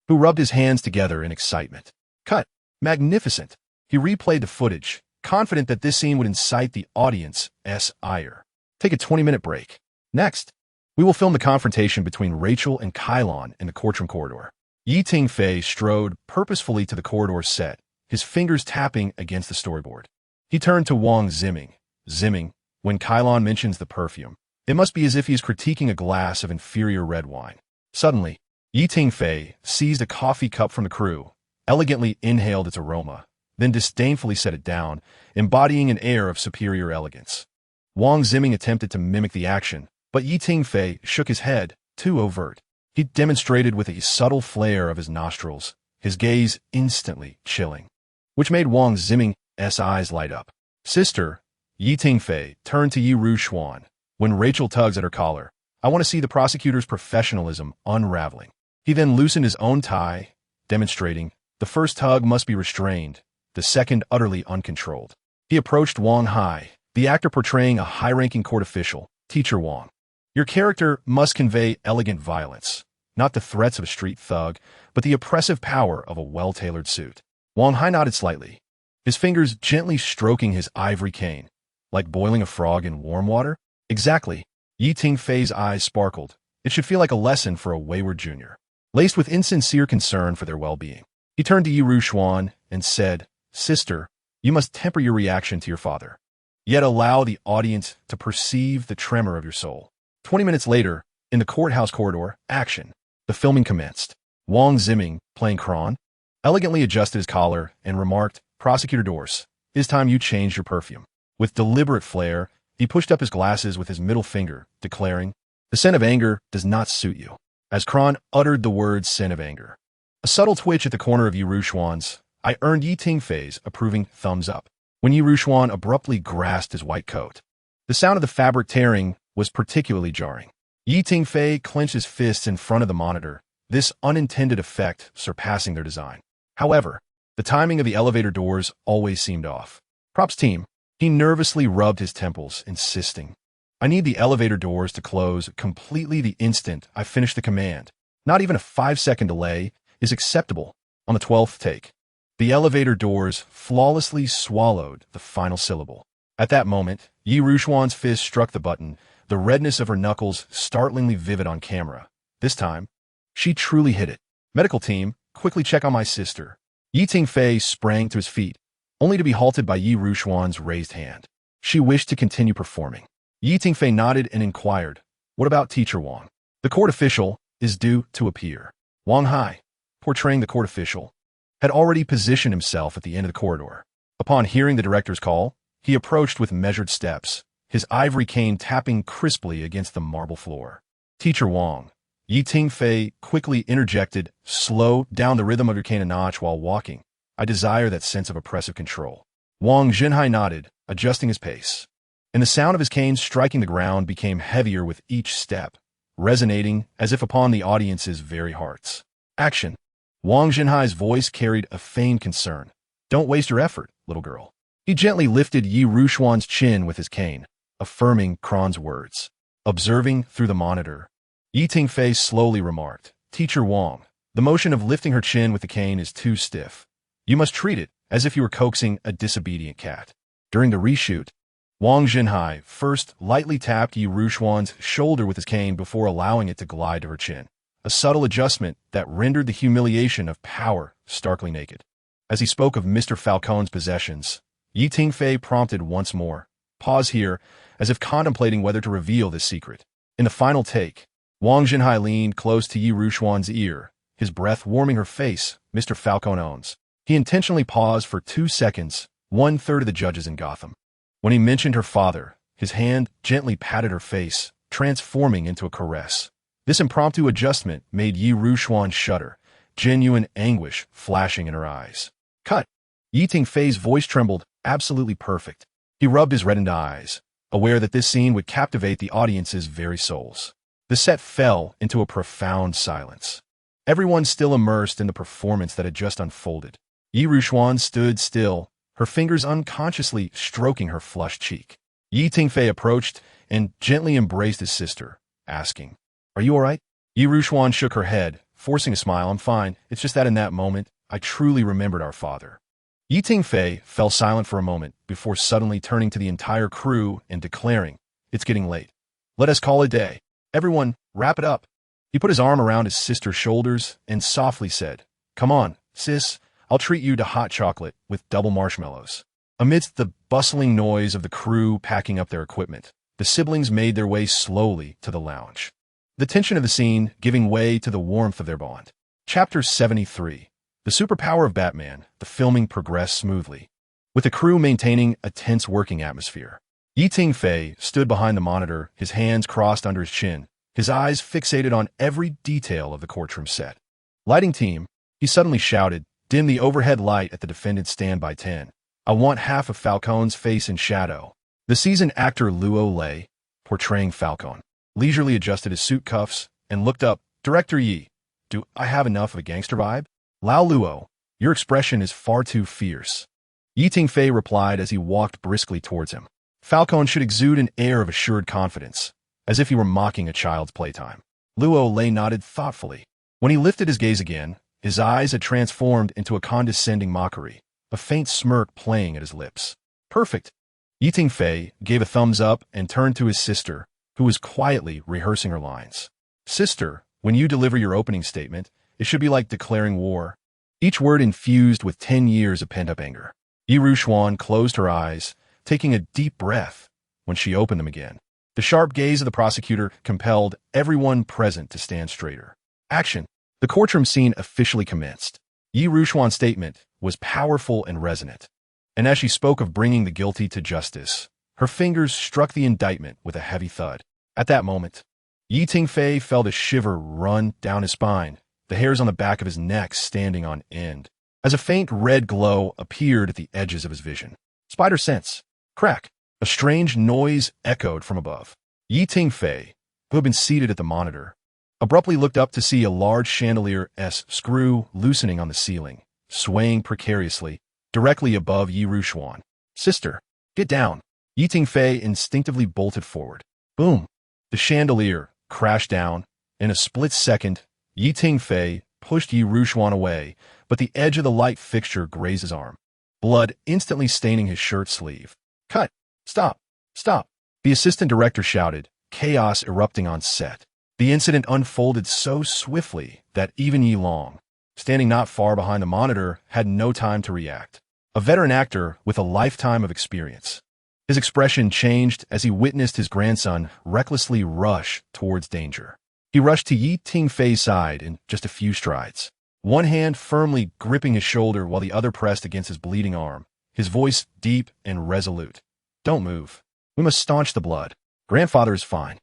who rubbed his hands together in excitement. Cut! Magnificent! He replayed the footage, confident that this scene would incite the audience's ire. Take a 20-minute break. Next, we will film the confrontation between Rachel and Kylon in the courtroom corridor. Yi Tingfei strode purposefully to the corridor set, his fingers tapping against the storyboard. He turned to Wang Ziming. Ziming, when Kylon mentions the perfume, it must be as if he is critiquing a glass of inferior red wine. Suddenly, Yi Tingfei seized a coffee cup from the crew, elegantly inhaled its aroma, then disdainfully set it down, embodying an air of superior elegance. Wang Ziming attempted to mimic the action, but Yi Tingfei shook his head, too overt. He demonstrated with a subtle flare of his nostrils, his gaze instantly chilling, which made Wang Ziming's eyes light up. Sister, Yi Tingfei turned to Yi Rushuan. When Rachel tugs at her collar, I want to see the prosecutor's professionalism unraveling. He then loosened his own tie, demonstrating the first tug must be restrained, the second utterly uncontrolled. He approached Wang Hai, the actor portraying a high-ranking court official, Teacher Wang. Your character must convey elegant violence, not the threats of a street thug, but the oppressive power of a well-tailored suit. Wang Hai nodded slightly, his fingers gently stroking his ivory cane, like boiling a frog in warm water. Exactly. Yi Tingfei's eyes sparkled. It should feel like a lesson for a wayward junior, laced with insincere concern for their well-being. He turned to Yi Rushuan and said, Sister, you must temper your reaction to your father, yet allow the audience to perceive the tremor of your soul. 20 minutes later, in the courthouse corridor, action. The filming commenced. Wang Ziming, playing Kron, elegantly adjusted his collar and remarked, Prosecutor Dors, it's time you changed your perfume. With deliberate flair, he pushed up his glasses with his middle finger, declaring, The scent of anger does not suit you. As Kron uttered the words scent of anger, a subtle twitch at the corner of Yi Rushuan's eye earned Yi Tingfei's approving thumbs up. When Yi Rushuan abruptly grasped his white coat, the sound of the fabric tearing was particularly jarring. Yi Tingfei clenched his fists in front of the monitor, this unintended effect surpassing their design. However, the timing of the elevator doors always seemed off. Props team. He nervously rubbed his temples, insisting, I need the elevator doors to close completely the instant I finish the command. Not even a 5-second delay is acceptable. On the 12th take, the elevator doors flawlessly swallowed the final syllable. At that moment, Yi Rushuan's fist struck the button, the redness of her knuckles startlingly vivid on camera. This time, she truly hit it. Medical team, quickly check on my sister. Yi Tingfei sprang to his feet, only to be halted by Yi Rushuan's raised hand. She wished to continue performing. Yi Tingfei nodded and inquired, What about Teacher Wang? The court official is due to appear. Wang Hai, portraying the court official, had already positioned himself at the end of the corridor. Upon hearing the director's call, he approached with measured steps, his ivory cane tapping crisply against the marble floor. Teacher Wang, Yi Tingfei quickly interjected, Slow down the rhythm of your cane a notch while walking. I desire that sense of oppressive control. Wang Zhenhai nodded, adjusting his pace, and the sound of his cane striking the ground became heavier with each step, resonating as if upon the audience's very hearts. Action. Wang Zhenhai's voice carried a feigned concern. Don't waste your effort, little girl. He gently lifted Yi Rushuan's chin with his cane, affirming Kron's words. Observing through the monitor, Yi Tingfei slowly remarked, Teacher Wang, the motion of lifting her chin with the cane is too stiff. You must treat it as if you were coaxing a disobedient cat. During the reshoot, Wang Zhenhai first lightly tapped Yi Rushuan's shoulder with his cane before allowing it to glide to her chin, a subtle adjustment that rendered the humiliation of power starkly naked. As he spoke of Mr. Falcone's possessions, Yi Tingfei prompted once more, Pause here, as if contemplating whether to reveal this secret. In the final take, Wang Zhenhai leaned close to Yi Rushuan's ear, his breath warming her face. Mr. Falcone owns. He intentionally paused for 2 seconds, 1/3 of the judges in Gotham. When he mentioned her father, his hand gently patted her face, transforming into a caress. This impromptu adjustment made Yi Rushuan shudder, genuine anguish flashing in her eyes. Cut! Yi Tingfei's voice trembled, absolutely perfect. He rubbed his reddened eyes, aware that this scene would captivate the audience's very souls. The set fell into a profound silence, everyone still immersed in the performance that had just unfolded. Yi Rushuan stood still, her fingers unconsciously stroking her flushed cheek. Yi Tingfei approached and gently embraced his sister, asking, Are you all right? Yi Rushuan shook her head, forcing a smile. I'm fine. It's just that in that moment, I truly remembered our father. Yi Tingfei fell silent for a moment before suddenly turning to the entire crew and declaring, It's getting late. Let us call it a day. Everyone, wrap it up. He put his arm around his sister's shoulders and softly said, Come on, sis, I'll treat you to hot chocolate with double marshmallows. Amidst the bustling noise of the crew packing up their equipment, the siblings made their way slowly to the lounge, the tension of the scene giving way to the warmth of their bond. Chapter 73. The superpower of Batman, the filming progressed smoothly, with the crew maintaining a tense working atmosphere. Tingfei stood behind the monitor, his hands crossed under his chin, his eyes fixated on every detail of the courtroom set. Lighting team, he suddenly shouted, dim the overhead light at the defendant's standby 10. I want half of Falcone's face in shadow. The seasoned actor Luo Lei, portraying Falcone, leisurely adjusted his suit cuffs and looked up. Director Yi, do I have enough of a gangster vibe? Lao Luo, your expression is far too fierce. Tingfei replied as he walked briskly towards him. Falcone should exude an air of assured confidence, as if he were mocking a child's playtime. Luo Lei nodded thoughtfully. When he lifted his gaze again, his eyes had transformed into a condescending mockery, a faint smirk playing at his lips. Perfect. Tingfei gave a thumbs up and turned to his sister, who was quietly rehearsing her lines. Sister, when you deliver your opening statement, it should be like declaring war. Each word infused with 10 years of pent-up anger. Yi Rushuan closed her eyes, taking a deep breath. When she opened them again, the sharp gaze of the prosecutor compelled everyone present to stand straighter. Action. The courtroom scene officially commenced. Yi Rushuan's statement was powerful and resonant, and as she spoke of bringing the guilty to justice, her fingers struck the indictment with a heavy thud. At that moment, Tingfei felt a shiver run down his spine, the hairs on the back of his neck standing on end, as a faint red glow appeared at the edges of his vision. Spider sense. Crack. A strange noise echoed from above. Tingfei, who had been seated at the monitor, abruptly looked up to see a large chandelier-S screw loosening on the ceiling, swaying precariously, directly above Yi Rushuan. Sister, get down. Tingfei instinctively bolted forward. Boom. The chandelier crashed down. In a split second, Tingfei pushed Yi Rushuan away, but the edge of the light fixture grazed his arm, blood instantly staining his shirt sleeve. Cut! Stop! Stop! The assistant director shouted, chaos erupting on set. The incident unfolded so swiftly that even Yi Long, standing not far behind the monitor, had no time to react. A veteran actor with a lifetime of experience. His expression changed as he witnessed his grandson recklessly rush towards danger. He rushed to Tingfei's side in just a few strides, one hand firmly gripping his shoulder while the other pressed against his bleeding arm, his voice deep and resolute. Don't move. We must staunch the blood. Grandfather is fine.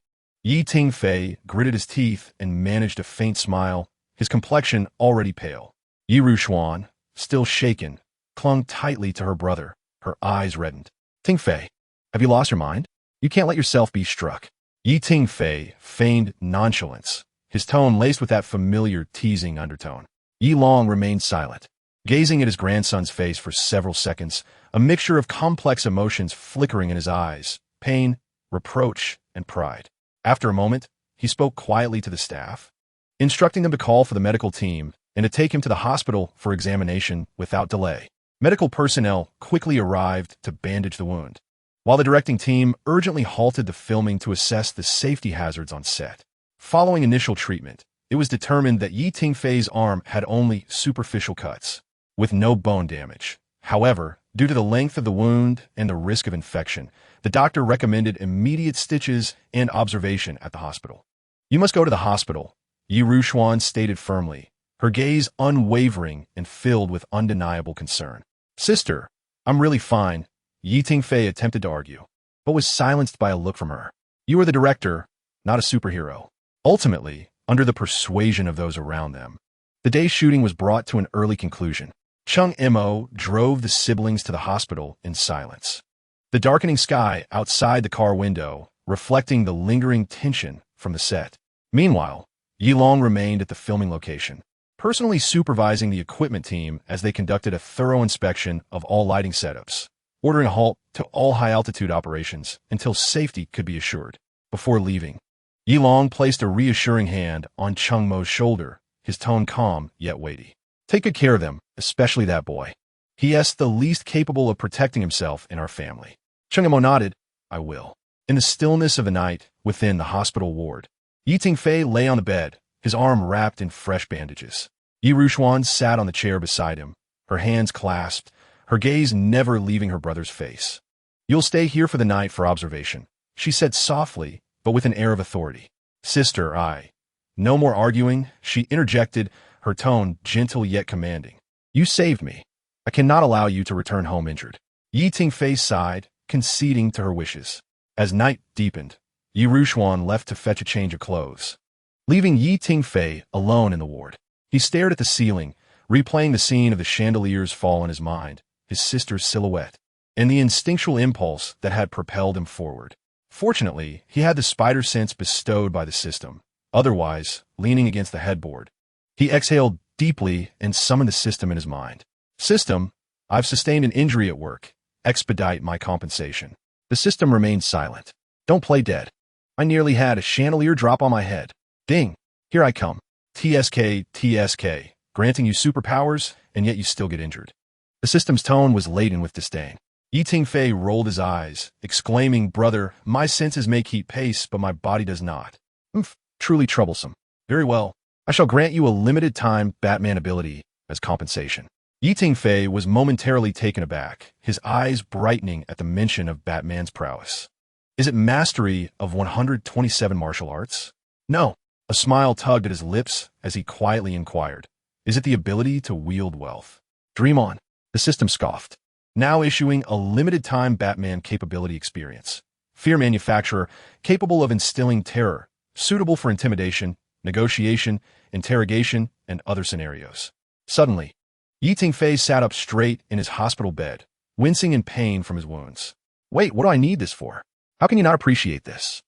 Tingfei gritted his teeth and managed a faint smile, his complexion already pale. Yi Rushuan, still shaken, clung tightly to her brother, her eyes reddened. Tingfei, have you lost your mind? You can't let yourself be struck. Tingfei feigned nonchalance, his tone laced with that familiar teasing undertone. Yi Long remained silent, gazing at his grandson's face for several seconds, a mixture of complex emotions flickering in his eyes, pain, reproach, and pride. After a moment, he spoke quietly to the staff, instructing them to call for the medical team and to take him to the hospital for examination without delay. Medical personnel quickly arrived to bandage the wound, while the directing team urgently halted the filming to assess the safety hazards on set. Following initial treatment, it was determined that Tingfei's arm had only superficial cuts, with no bone damage. However, due to the length of the wound and the risk of infection, the doctor recommended immediate stitches and observation at the hospital. You must go to the hospital, Yi Rushuan stated firmly, her gaze unwavering and filled with undeniable concern. Sister, I'm really fine, Tingfei attempted to argue, but was silenced by a look from her. You are the director, not a superhero. Ultimately, under the persuasion of those around them, the day's shooting was brought to an early conclusion. Chung Mo drove the siblings to the hospital in silence, the darkening sky outside the car window reflecting the lingering tension from the set. Meanwhile, Yi Long remained at the filming location, personally supervising the equipment team as they conducted a thorough inspection of all lighting setups, ordering a halt to all high-altitude operations until safety could be assured. Before leaving, Yi Long placed a reassuring hand on Chung Mo's shoulder, his tone calm yet weighty. Take good care of them, especially that boy. He is the least capable of protecting himself in our family. Chung Mo nodded. I will. In the stillness of the night, within the hospital ward, Tingfei lay on the bed, his arm wrapped in fresh bandages. Yi Rushuan sat on the chair beside him, her hands clasped, her gaze never leaving her brother's face. You'll stay here for the night for observation, she said softly, but with an air of authority. Sister, no more arguing, she interjected, her tone gentle yet commanding. You saved me. I cannot allow you to return home injured. Yi Tingfei sighed, conceding to her wishes. As night deepened, Yi Rushuan left to fetch a change of clothes. Leaving Yi Tingfei alone in the ward, he stared at the ceiling, replaying the scene of the chandelier's fall in his mind, his sister's silhouette, and the instinctual impulse that had propelled him forward. Fortunately, he had the spider sense bestowed by the system. Otherwise, leaning against the headboard, he exhaled deeply and summoned the system in his mind. System, I've sustained an injury at work. Expedite my compensation. The system remained silent. Don't play dead. I nearly had a chandelier drop on my head. Ding! Here I come. TSK, granting you superpowers, and yet you still get injured. The system's tone was laden with disdain. Yi Tingfei rolled his eyes, exclaiming, Brother, my senses may keep pace, but my body does not. Truly troublesome. Very well. I shall grant you a limited-time Batman ability as compensation. Yi Tingfei was momentarily taken aback, his eyes brightening at the mention of Batman's prowess. Is it mastery of 127 martial arts? No. A smile tugged at his lips as he quietly inquired. Is it the ability to wield wealth? Dream on. The system scoffed. Now issuing a limited-time Batman capability experience. Fear manufacturer capable of instilling terror, suitable for intimidation, negotiation, interrogation, and other scenarios. Suddenly, Yi Tingfei sat up straight in his hospital bed, wincing in pain from his wounds. Wait, what do I need this for? How can you not appreciate this?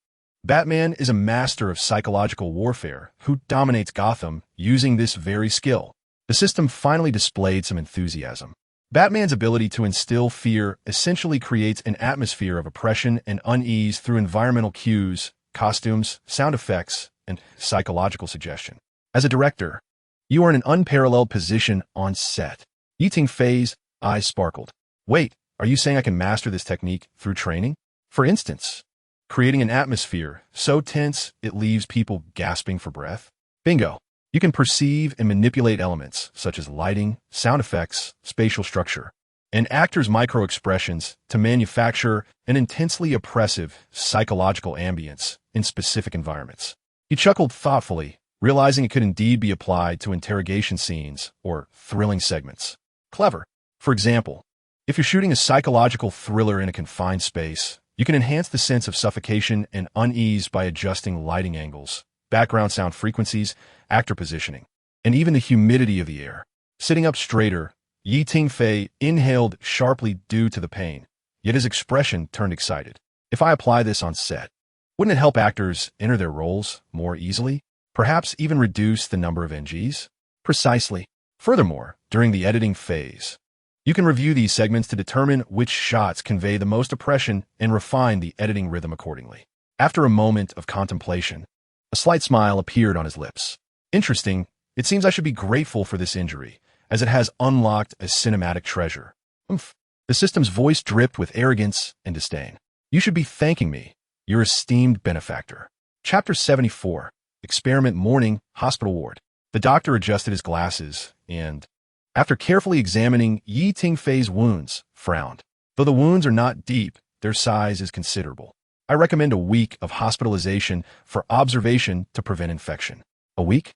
Batman is a master of psychological warfare who dominates Gotham using this very skill. The system finally displayed some enthusiasm. Batman's ability to instill fear essentially creates an atmosphere of oppression and unease through environmental cues, costumes, sound effects, and psychological suggestion. As a director, you are in an unparalleled position on set. Yi Tingfei's eyes sparkled. Wait, are you saying I can master this technique through training? For instance, creating an atmosphere so tense it leaves people gasping for breath? Bingo! You can perceive and manipulate elements such as lighting, sound effects, spatial structure, and actors' micro-expressions to manufacture an intensely oppressive psychological ambience in specific environments. He chuckled thoughtfully, realizing it could indeed be applied to interrogation scenes or thrilling segments. Clever. For example, if you're shooting a psychological thriller in a confined space, you can enhance the sense of suffocation and unease by adjusting lighting angles, background sound frequencies, actor positioning, and even the humidity of the air. Sitting up straighter, Yi Tingfei inhaled sharply due to the pain, yet his expression turned excited. If I apply this on set, wouldn't it help actors enter their roles more easily? Perhaps even reduce the number of NGs? Precisely. Furthermore, during the editing phase, you can review these segments to determine which shots convey the most oppression and refine the editing rhythm accordingly. After a moment of contemplation, a slight smile appeared on his lips. Interesting, it seems I should be grateful for this injury, as it has unlocked a cinematic treasure. The system's voice dripped with arrogance and disdain. You should be thanking me, your esteemed benefactor. Chapter 74, Experiment Morning, Hospital Ward. The doctor adjusted his glasses and, after carefully examining Yi Tingfei's wounds, frowned. Though the wounds are not deep, their size is considerable. I recommend a week of hospitalization for observation to prevent infection. A week?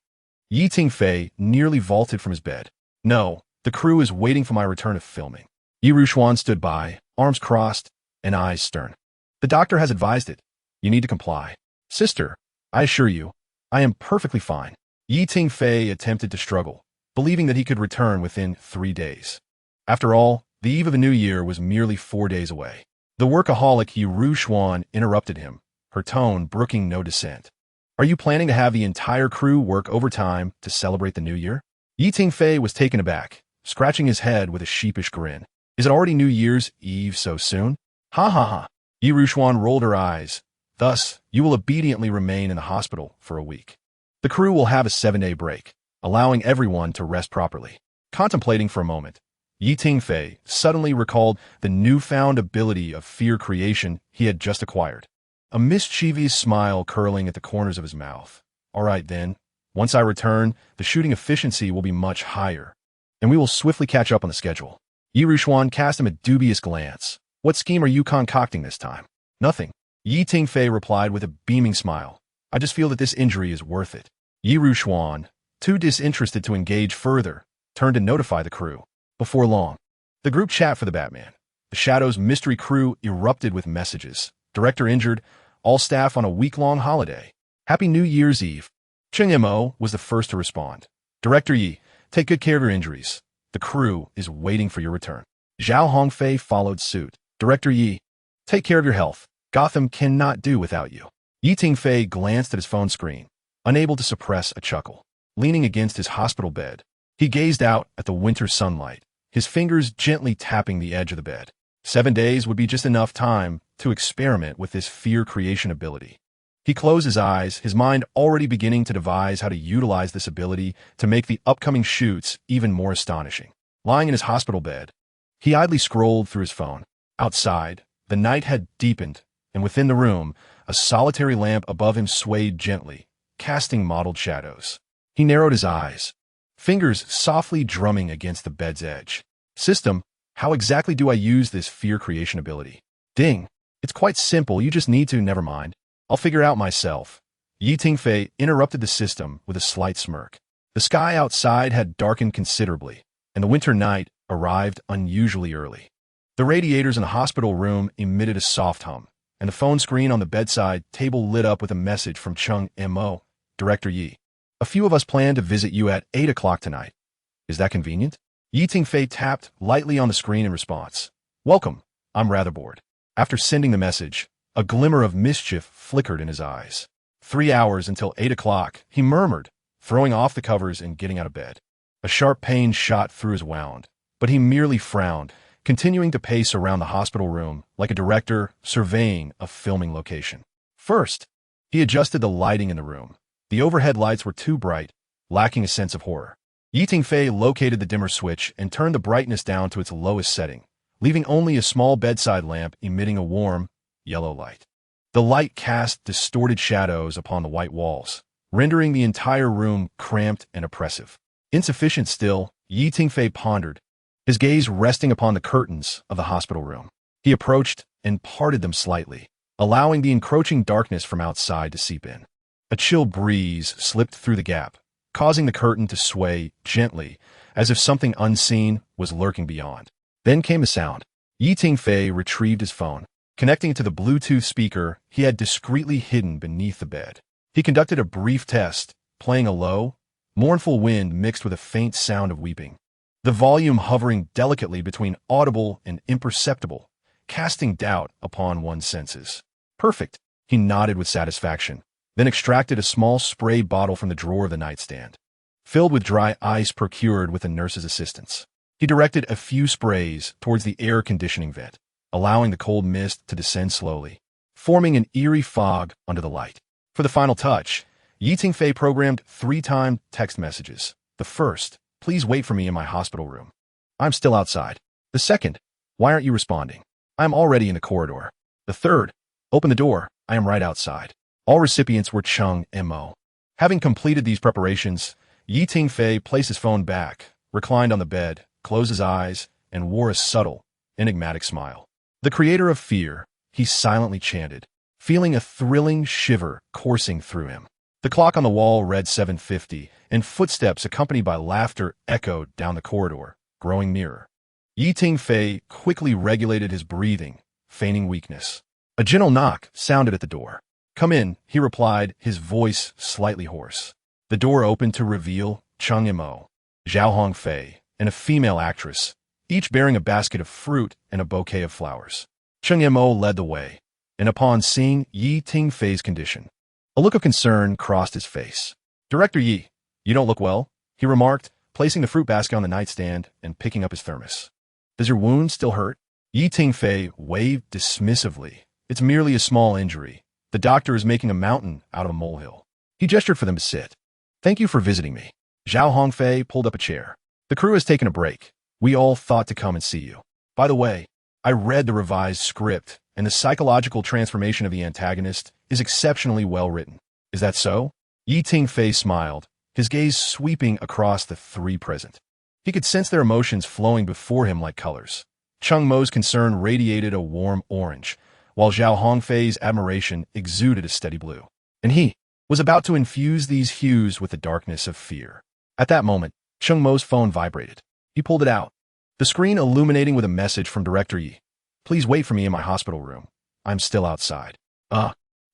Yi Tingfei nearly vaulted from his bed. No, the crew is waiting for my return of filming. Yi Rushuan stood by, arms crossed, and eyes stern. The doctor has advised it. You need to comply. Sister, I assure you, I am perfectly fine. Yi Tingfei attempted to struggle, believing that he could return within 3 days. After all, the eve of a new year was merely 4 days away. The workaholic Yi Rushuan interrupted him, her tone brooking no dissent. Are you planning to have the entire crew work overtime to celebrate the new year? Yi Tingfei was taken aback, scratching his head with a sheepish grin. Is it already New Year's Eve so soon? Ha ha ha. Yi Rushuan rolled her eyes. Thus, you will obediently remain in the hospital for a week. The crew will have a 7-day break, allowing everyone to rest properly. Contemplating for a moment, Yi Tingfei suddenly recalled the newfound ability of fear creation he had just acquired. A mischievous smile curling at the corners of his mouth. All right then, once I return, the shooting efficiency will be much higher, and we will swiftly catch up on the schedule. Yi Rushuan cast him a dubious glance. What scheme are you concocting this time? Nothing. Yi Tingfei replied with a beaming smile. I just feel that this injury is worth it. Yi Rushuan, too disinterested to engage further, turned to notify the crew. Before long, the group chat for the Batman. The Shadow's mystery crew erupted with messages. Director injured, all staff on a week-long holiday. Happy New Year's Eve. Cheng Mo was the first to respond. Director Yi, take good care of your injuries. The crew is waiting for your return. Zhao Hongfei followed suit. Director Yi, take care of your health. Gotham cannot do without you. Yi Tingfei glanced at his phone screen, unable to suppress a chuckle. Leaning against his hospital bed, he gazed out at the winter sunlight, his fingers gently tapping the edge of the bed. 7 days would be just enough time to experiment with this fear creation ability. He closed his eyes, his mind already beginning to devise how to utilize this ability to make the upcoming shoots even more astonishing. Lying in his hospital bed, he idly scrolled through his phone. Outside, the night had deepened, and within the room, a solitary lamp above him swayed gently, casting mottled shadows. He narrowed his eyes, fingers softly drumming against the bed's edge. System, how exactly do I use this fear creation ability? Ding. It's quite simple, you just need to, never mind. I'll figure out myself. Yi Tingfei interrupted the system with a slight smirk. The sky outside had darkened considerably, and the winter night arrived unusually early. The radiators in the hospital room emitted a soft hum, and the phone screen on the bedside table lit up with a message from Cheng Mo. Director Yi. A few of us plan to visit you at 8 o'clock tonight. Is that convenient? Yi Tingfei tapped lightly on the screen in response. Welcome. I'm rather bored. After sending the message, a glimmer of mischief flickered in his eyes. 3 hours until 8 o'clock, he murmured, throwing off the covers and getting out of bed. A sharp pain shot through his wound, but he merely frowned, continuing to pace around the hospital room like a director surveying a filming location. First, he adjusted the lighting in the room. The overhead lights were too bright, lacking a sense of horror. Yi Tingfei located the dimmer switch and turned the brightness down to its lowest setting, leaving only a small bedside lamp emitting a warm, yellow light. The light cast distorted shadows upon the white walls, rendering the entire room cramped and oppressive. Insufficient still, Yi Tingfei pondered, his gaze resting upon the curtains of the hospital room. He approached and parted them slightly, allowing the encroaching darkness from outside to seep in. A chill breeze slipped through the gap, causing the curtain to sway gently, as if something unseen was lurking beyond. Then came a sound. Yi Tingfei retrieved his phone. Connecting it to the Bluetooth speaker he had discreetly hidden beneath the bed. He conducted a brief test, playing a low, mournful wind mixed with a faint sound of weeping. The volume hovering delicately between audible and imperceptible, casting doubt upon one's senses. Perfect, he nodded with satisfaction, then extracted a small spray bottle from the drawer of the nightstand, filled with dry ice procured with the nurse's assistance. He directed a few sprays towards the air conditioning vent, allowing the cold mist to descend slowly, forming an eerie fog under the light. For the final touch, Yi Tingfei programmed 3-time text messages. The first, please wait for me in my hospital room. I'm still outside. The second, why aren't you responding? I'm already in the corridor. The third, open the door, I am right outside. All recipients were Cheng Mo. Having completed these preparations, Yi Tingfei placed his phone back, reclined on the bed, closed his eyes, and wore a subtle, enigmatic smile. The creator of fear, he silently chanted, feeling a thrilling shiver coursing through him. The clock on the wall read 7:50, and footsteps accompanied by laughter echoed down the corridor, growing nearer. Yi Tingfei quickly regulated his breathing, feigning weakness. A gentle knock sounded at the door. Come in, he replied, his voice slightly hoarse. The door opened to reveal Cheng Mo, Zhao Hongfei, and a female actress, each bearing a basket of fruit and a bouquet of flowers. Cheng Mo led the way, and upon seeing Yi Tingfei's condition, a look of concern crossed his face. Director Yi, you don't look well, he remarked, placing the fruit basket on the nightstand and picking up his thermos. Does your wound still hurt? Yi Tingfei waved dismissively. It's merely a small injury. The doctor is making a mountain out of a molehill. He gestured for them to sit. Thank you for visiting me. Zhao Hongfei pulled up a chair. The crew has taken a break. We all thought to come and see you. By the way, I read the revised script, and the psychological transformation of the antagonist is exceptionally well written. Is that so? Yi Tingfei smiled, his gaze sweeping across the three present. He could sense their emotions flowing before him like colors. Cheng Mo's concern radiated a warm orange, while Zhao Hongfei's admiration exuded a steady blue. And he was about to infuse these hues with the darkness of fear. At that moment, Cheng Mo's phone vibrated. He pulled it out, the screen illuminating with a message from Director Yi. Please wait for me in my hospital room. I'm still outside.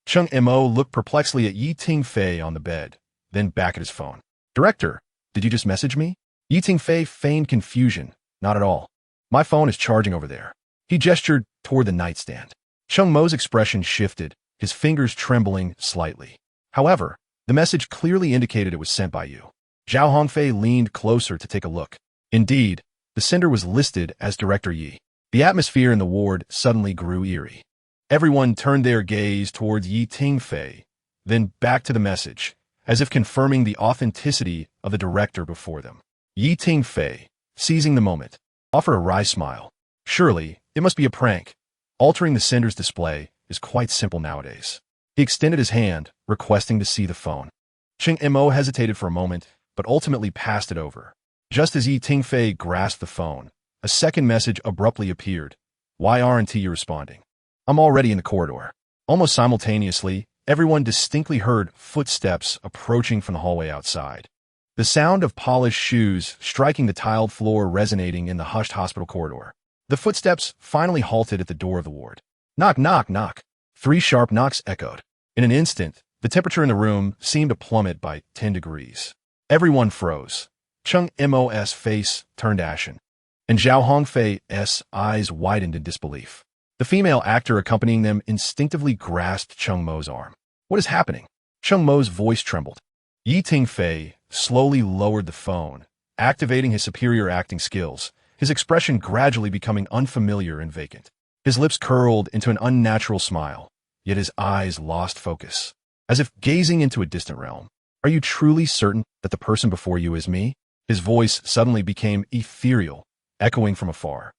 Cheng Mo looked perplexedly at Yi Tingfei on the bed, then back at his phone. Director, did you just message me? Yi Tingfei feigned confusion. Not at all. My phone is charging over there. He gestured toward the nightstand. Cheng Mo's expression shifted, his fingers trembling slightly. However, the message clearly indicated it was sent by you. Zhao Hongfei leaned closer to take a look. Indeed, the sender was listed as Director Yi. The atmosphere in the ward suddenly grew eerie. Everyone turned their gaze towards Yi Tingfei, then back to the message, as if confirming the authenticity of the director before them. Yi Tingfei, seizing the moment, offered a wry smile. Surely, it must be a prank. Altering the sender's display is quite simple nowadays. He extended his hand, requesting to see the phone. Cheng Mo hesitated for a moment, but ultimately passed it over. Just as Yi Tingfei grasped the phone, a second message abruptly appeared. Why aren't you responding? I'm already in the corridor. Almost simultaneously, everyone distinctly heard footsteps approaching from the hallway outside. The sound of polished shoes striking the tiled floor resonating in the hushed hospital corridor. The footsteps finally halted at the door of the ward. Knock, knock, knock. 3 sharp knocks echoed. In an instant, the temperature in the room seemed to plummet by 10 degrees. Everyone froze. Cheng Mo's face turned ashen, and Zhao Hongfei's eyes widened in disbelief. The female actor accompanying them instinctively grasped Cheng Mo's arm. What is happening? Cheng Mo's voice trembled. Yi Tingfei slowly lowered the phone, activating his superior acting skills, his expression gradually becoming unfamiliar and vacant. His lips curled into an unnatural smile, yet his eyes lost focus, as if gazing into a distant realm. Are you truly certain that the person before you is me? His voice suddenly became ethereal, echoing from afar,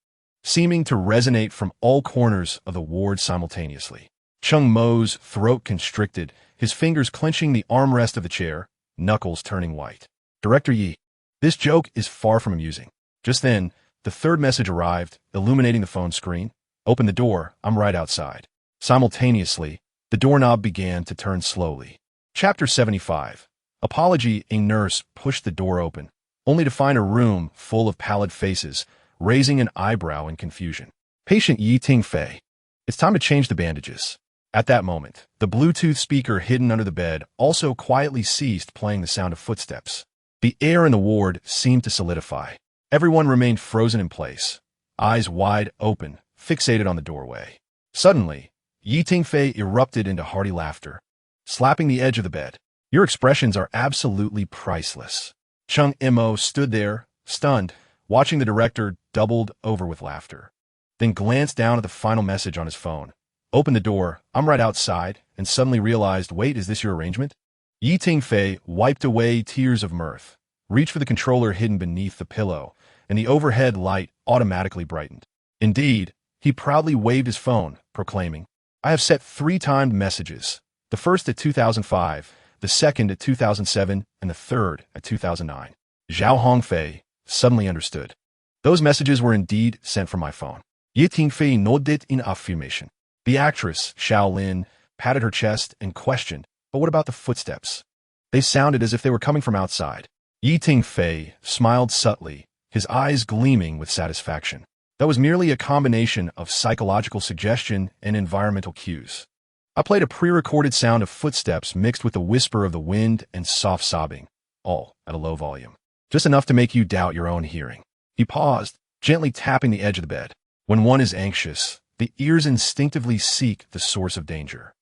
seeming to resonate from all corners of the ward simultaneously. Cheng Mo's throat constricted, his fingers clenching the armrest of the chair, knuckles turning white. Director Yi, this joke is far from amusing. Just then, the third message arrived, illuminating the phone screen. Open the door, I'm right outside. Simultaneously, the doorknob began to turn slowly. Chapter 75. Apology. A nurse pushed the door open, only to find a room full of pallid faces, raising an eyebrow in confusion. Patient Yi Tingfei. It's time to change the bandages. At that moment, the Bluetooth speaker hidden under the bed also quietly ceased playing the sound of footsteps. The air in the ward seemed to solidify. Everyone remained frozen in place, eyes wide open, fixated on the doorway. Suddenly, Yi Tingfei erupted into hearty laughter, slapping the edge of the bed. Your expressions are absolutely priceless. Cheng Mo stood there, stunned, watching the director doubled over with laughter, then glanced down at the final message on his phone. Opened the door, I'm right outside, and suddenly realized, wait, is this your arrangement? Yi Tingfei wiped away tears of mirth, reached for the controller hidden beneath the pillow, and the overhead light automatically brightened. Indeed, he proudly waved his phone, proclaiming, I have set 3 timed messages, the first at 2005, the second at 2007, and the third at 2009. Zhao Hongfei suddenly understood. Those messages were indeed sent from my phone. Yi Tingfei nodded in affirmation. The actress, Xiao Lin, patted her chest and questioned, but what about the footsteps? They sounded as if they were coming from outside. Yi Tingfei smiled subtly, his eyes gleaming with satisfaction. That was merely a combination of psychological suggestion and environmental cues. I played a pre-recorded sound of footsteps mixed with the whisper of the wind and soft sobbing, all at a low volume. Just enough to make you doubt your own hearing. He paused, gently tapping the edge of the bed. When one is anxious, the ears instinctively seek the source of danger.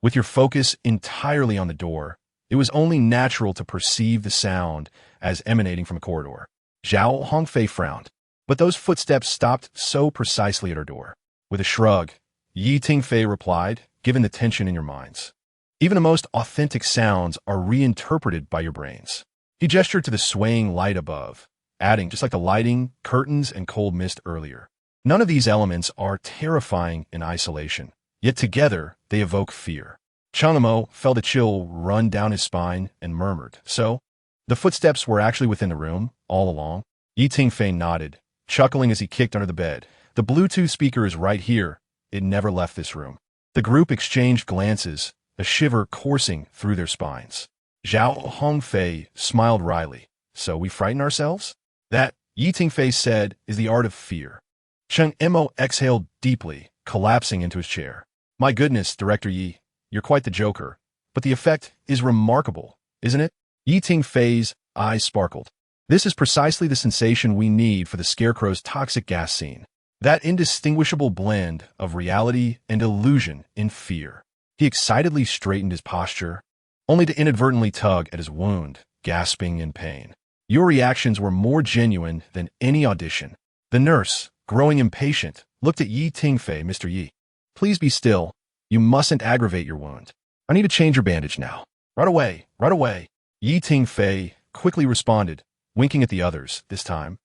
With your focus entirely on the door, it was only natural to perceive the sound as emanating from a corridor. Zhao Hongfei frowned, but those footsteps stopped so precisely at her door. With a shrug, Yi Tingfei replied, given the tension in your minds, even the most authentic sounds are reinterpreted by your brains. He gestured to the swaying light above, adding, just like the lighting, curtains, and cold mist earlier. None of these elements are terrifying in isolation, yet together they evoke fear. Cheng Mo felt a chill run down his spine and murmured, so, the footsteps were actually within the room, all along? Yi Tingfei nodded, chuckling as he kicked under the bed. The Bluetooth speaker is right here. It never left this room. The group exchanged glances, a shiver coursing through their spines. Zhao Hongfei smiled wryly. So we frighten ourselves? That, Tingfei said, is the art of fear. Cheng Mo exhaled deeply, collapsing into his chair. My goodness, Director Yi, you're quite the joker. But the effect is remarkable, isn't it? Tingfei's eyes sparkled. This is precisely the sensation we need for the Scarecrow's toxic gas scene. That indistinguishable blend of reality and illusion in fear. He excitedly straightened his posture, only to inadvertently tug at his wound, gasping in pain. Your reactions were more genuine than any audition. The nurse, growing impatient, looked at Tingfei. Mr. Yi, please be still. You mustn't aggravate your wound. I need to change your bandage now. Right away, right away. Tingfei quickly responded, winking at the others this time.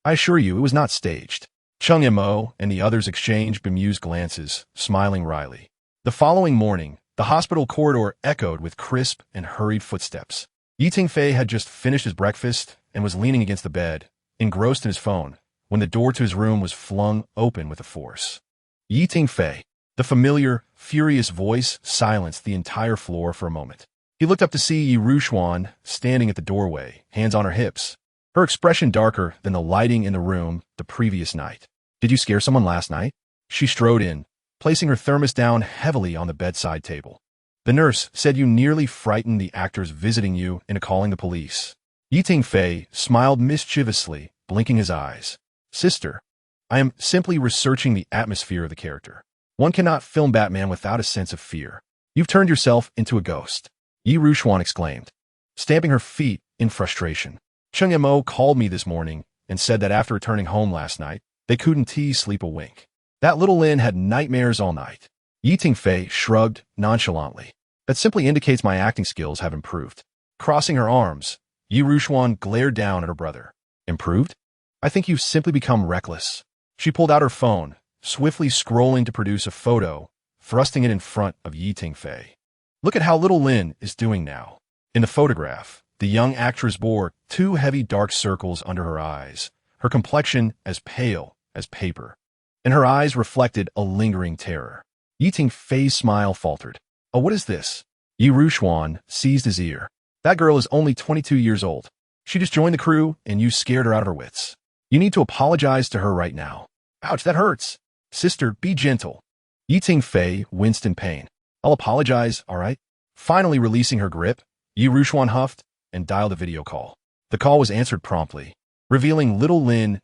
I assure you it was not staged. Cheng Mo and the others exchanged bemused glances, smiling wryly. The following morning, the hospital corridor echoed with crisp and hurried footsteps. Tingfei had just finished his breakfast and was leaning against the bed, engrossed in his phone, when the door to his room was flung open with a force. Tingfei, the familiar, furious voice, silenced the entire floor for a moment. He looked up to see Yi Rushuan standing at the doorway, hands on her hips, her expression darker than the lighting in the room the previous night. Did you scare someone last night? She strode in, placing her thermos down heavily on the bedside table. The nurse said you nearly frightened the actors visiting you into calling the police. Tingfei smiled mischievously, blinking his eyes. Sister, I am simply researching the atmosphere of the character. One cannot film Batman without a sense of fear. You've turned yourself into a ghost. Yi Rushuan exclaimed, stamping her feet in frustration. Cheng Mo called me this morning and said that after returning home last night, they couldn't sleep a wink. That little Lin had nightmares all night. Tingfei shrugged nonchalantly. That simply indicates my acting skills have improved. Crossing her arms, Yi Rushuan glared down at her brother. Improved? I think you've simply become reckless. She pulled out her phone, swiftly scrolling to produce a photo, thrusting it in front of Tingfei. Look at how little Lin is doing now. In the photograph, the young actress bore 2 heavy dark circles under her eyes, her complexion as pale as paper, and her eyes reflected a lingering terror. Tingfei's smile faltered. Oh, what is this? Yi Rushuan seized his ear. That girl is only 22 years old. She just joined the crew, and you scared her out of her wits. You need to apologize to her right now. Ouch, that hurts. Sister, be gentle. Tingfei winced in pain. I'll apologize, all right? Finally releasing her grip, Yi Rushuan huffed and dialed a video call. The call was answered promptly, revealing little Lin's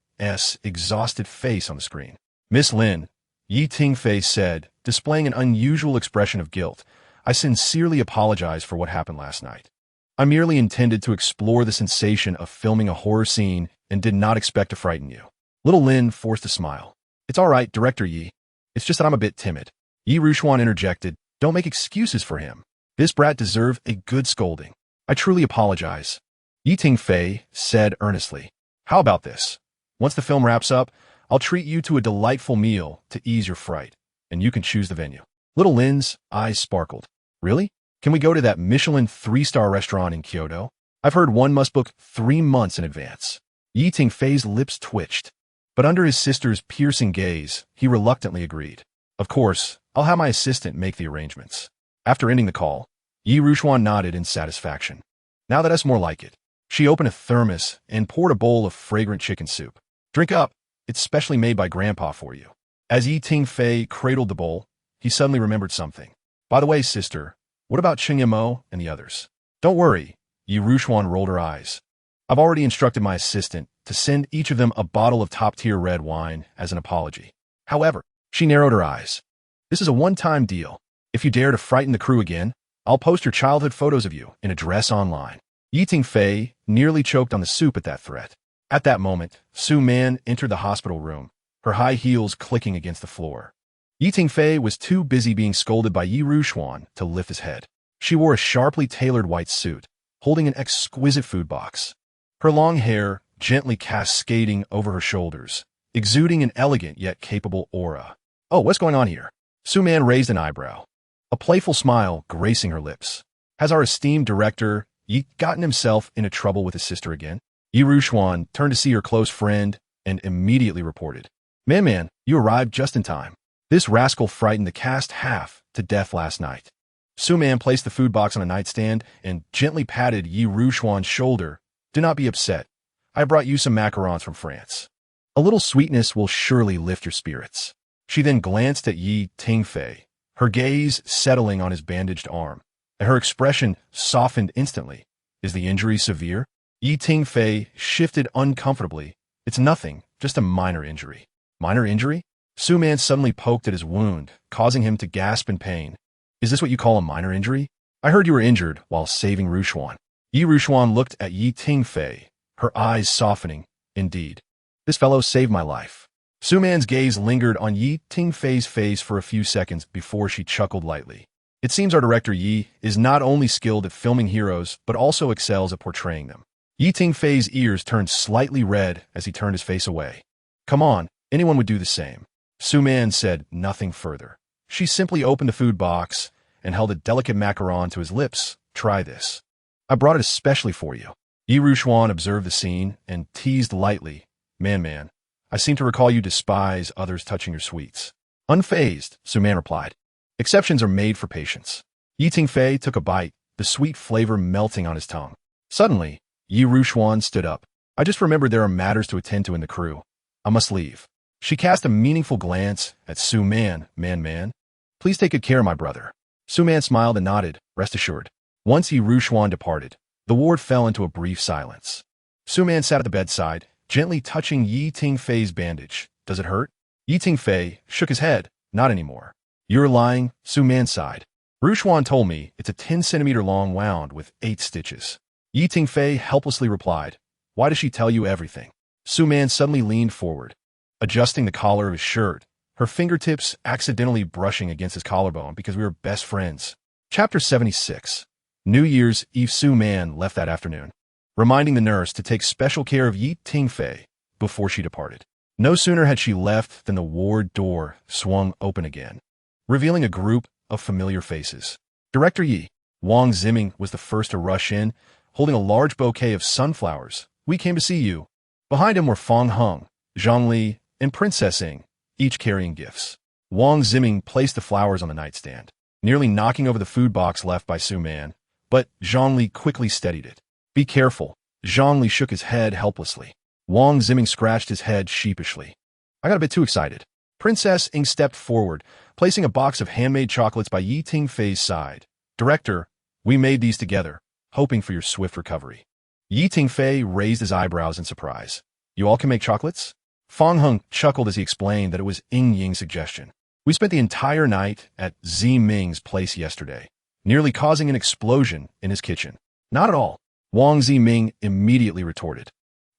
exhausted face on the screen. Miss Lin, Tingfei said, displaying an unusual expression of guilt, I sincerely apologize for what happened last night. I merely intended to explore the sensation of filming a horror scene and did not expect to frighten you. Little Lin forced a smile. It's all right, Director Yi. It's just that I'm a bit timid. Yi Rushuan interjected, don't make excuses for him. This brat deserved a good scolding. I truly apologize. Tingfei said earnestly. How about this? Once the film wraps up, I'll treat you to a delightful meal to ease your fright, and you can choose the venue. Little Lin's eyes sparkled. Really? Can we go to that Michelin 3-star restaurant in Kyoto? I've heard one must book 3 months in advance. Tingfei's lips twitched, but under his sister's piercing gaze, he reluctantly agreed. Of course, I'll have my assistant make the arrangements. After ending the call, Yi Rushuan nodded in satisfaction. Now that's more like it. She opened a thermos and poured a bowl of fragrant chicken soup. Drink up. It's specially made by Grandpa for you. As Tingfei cradled the bowl, he suddenly remembered something. By the way, sister, what about Cheng Mo and the others? Don't worry, Yi Rushuan rolled her eyes. I've already instructed my assistant to send each of them a bottle of top-tier red wine as an apology. However, she narrowed her eyes. This is a one-time deal. If you dare to frighten the crew again, I'll post your childhood photos of you in a dress online. Tingfei nearly choked on the soup at that threat. At that moment, Su Man entered the hospital room, her high heels clicking against the floor. Tingfei was too busy being scolded by Yi Rushuan to lift his head. She wore a sharply tailored white suit, holding an exquisite food box. Her long hair gently cascading over her shoulders, exuding an elegant yet capable aura. Oh, what's going on here? Su Man raised an eyebrow, a playful smile gracing her lips. Has our esteemed director Yi gotten himself into trouble with his sister again? Yi Rushuan turned to see her close friend and immediately reported. Man, you arrived just in time. This rascal frightened the cast half to death last night. Su Man placed the food box on a nightstand and gently patted Yi Rushuan's shoulder Do not be upset. I brought you some macarons from France. A little sweetness will surely lift your spirits. She then glanced at Tingfei, her gaze settling on his bandaged arm, and her expression softened instantly. Is the injury severe? Tingfei shifted uncomfortably. It's nothing, just a minor injury. Minor injury? Su Man suddenly poked at his wound, causing him to gasp in pain. Is this what you call a minor injury? I heard you were injured while saving Rushuan. Rushuan looked at Tingfei, her eyes softening. Indeed. This fellow saved my life. Su Man's gaze lingered on Tingfei's face for a few seconds before she chuckled lightly. It seems our director Yi is not only skilled at filming heroes, but also excels at portraying them. Tingfei's ears turned slightly red as he turned his face away. Come on, anyone would do the same. Su Man said nothing further. She simply opened the food box and held a delicate macaron to his lips. Try this. I brought it especially for you. Rushuan observed the scene and teased lightly. Man, I seem to recall you despise others touching your sweets. Unfazed, Su Man replied. Exceptions are made for patience. Tingfei took a bite, the sweet flavor melting on his tongue. Suddenly, Rushuan stood up. I just remembered there are matters to attend to in the crew. I must leave. She cast a meaningful glance at Su Man. Man. Please take good care of my brother. Su Man smiled and nodded, rest assured. Once Rushuan departed, the ward fell into a brief silence. Su Man sat at the bedside, gently touching Tingfei's bandage. Does it hurt? Tingfei shook his head. Not anymore. You're lying, Su Man sighed. Rushuan told me it's a 10-centimeter long wound with 8 stitches. Tingfei helplessly replied. Why does she tell you everything? Su Man suddenly leaned forward, adjusting the collar of his shirt, her fingertips accidentally brushing against his collarbone because we were best friends. Chapter 76. New Year's Eve. Su Man left that afternoon, reminding the nurse to take special care of Tingfei before she departed. No sooner had she left than the ward door swung open again, revealing a group of familiar faces. Director Yi, Wang Ziming, was the first to rush in, holding a large bouquet of sunflowers. We came to see you. Behind him were Feng Heng, Zhang Li, and Princess Ying, each carrying gifts. Wang Ziming placed the flowers on the nightstand, nearly knocking over the food box left by Su Man, but Zhang Li quickly steadied it. Be careful. Zhang Li shook his head helplessly. Wang Ziming scratched his head sheepishly. I got a bit too excited. Princess Ying stepped forward, placing a box of handmade chocolates by Tingfei's side. Director, we made these together, hoping for your swift recovery. Tingfei raised his eyebrows in surprise. You all can make chocolates? Feng Heng chuckled as he explained that it was Ying Ying's suggestion. We spent the entire night at Ziming's place yesterday, nearly causing an explosion in his kitchen. Not at all, Wang Ziming immediately retorted.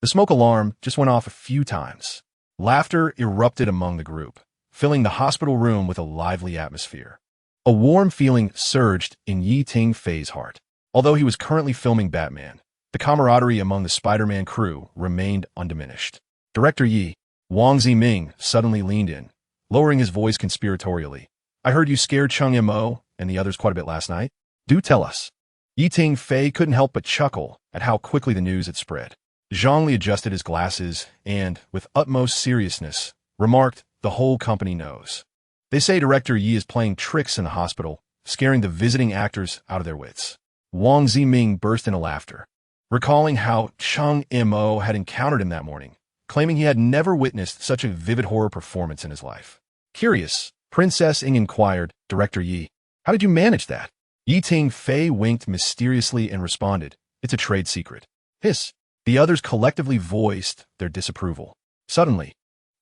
The smoke alarm just went off a few times. Laughter erupted among the group, filling the hospital room with a lively atmosphere. A warm feeling surged in Tingfei's heart. Although he was currently filming Batman, the camaraderie among the Spider-Man crew remained undiminished. Director Yi, Wang Ziming suddenly leaned in, lowering his voice conspiratorially. I heard you scared Chung Mo and the others quite a bit last night. Do tell us. Tingfei couldn't help but chuckle at how quickly the news had spread. Zhang Li adjusted his glasses and, with utmost seriousness, remarked, the whole company knows. They say Director Yi is playing tricks in the hospital, scaring the visiting actors out of their wits. Wang Ziming burst into laughter, recalling how Chung Mo had encountered him that morning, claiming he had never witnessed such a vivid horror performance in his life. Curious, Princess Ying inquired, Director Yi, how did you manage that? Tingfei winked mysteriously and responded, it's a trade secret. Hiss. The others collectively voiced their disapproval. Suddenly,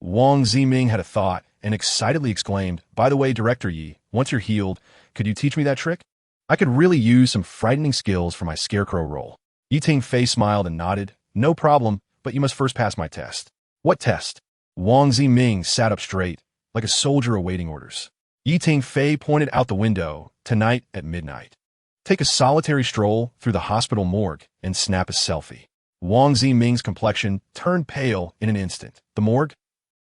Wang Ziming had a thought and excitedly exclaimed, by the way, Director Yi, once you're healed, could you teach me that trick? I could really use some frightening skills for my scarecrow role. Tingfei smiled and nodded. No problem, but you must first pass my test. What test? Wang Ziming sat up straight, like a soldier awaiting orders. Tingfei pointed out the window. Tonight at midnight. Take a solitary stroll through the hospital morgue and snap a selfie. Wang Ziming's complexion turned pale in an instant. The morgue?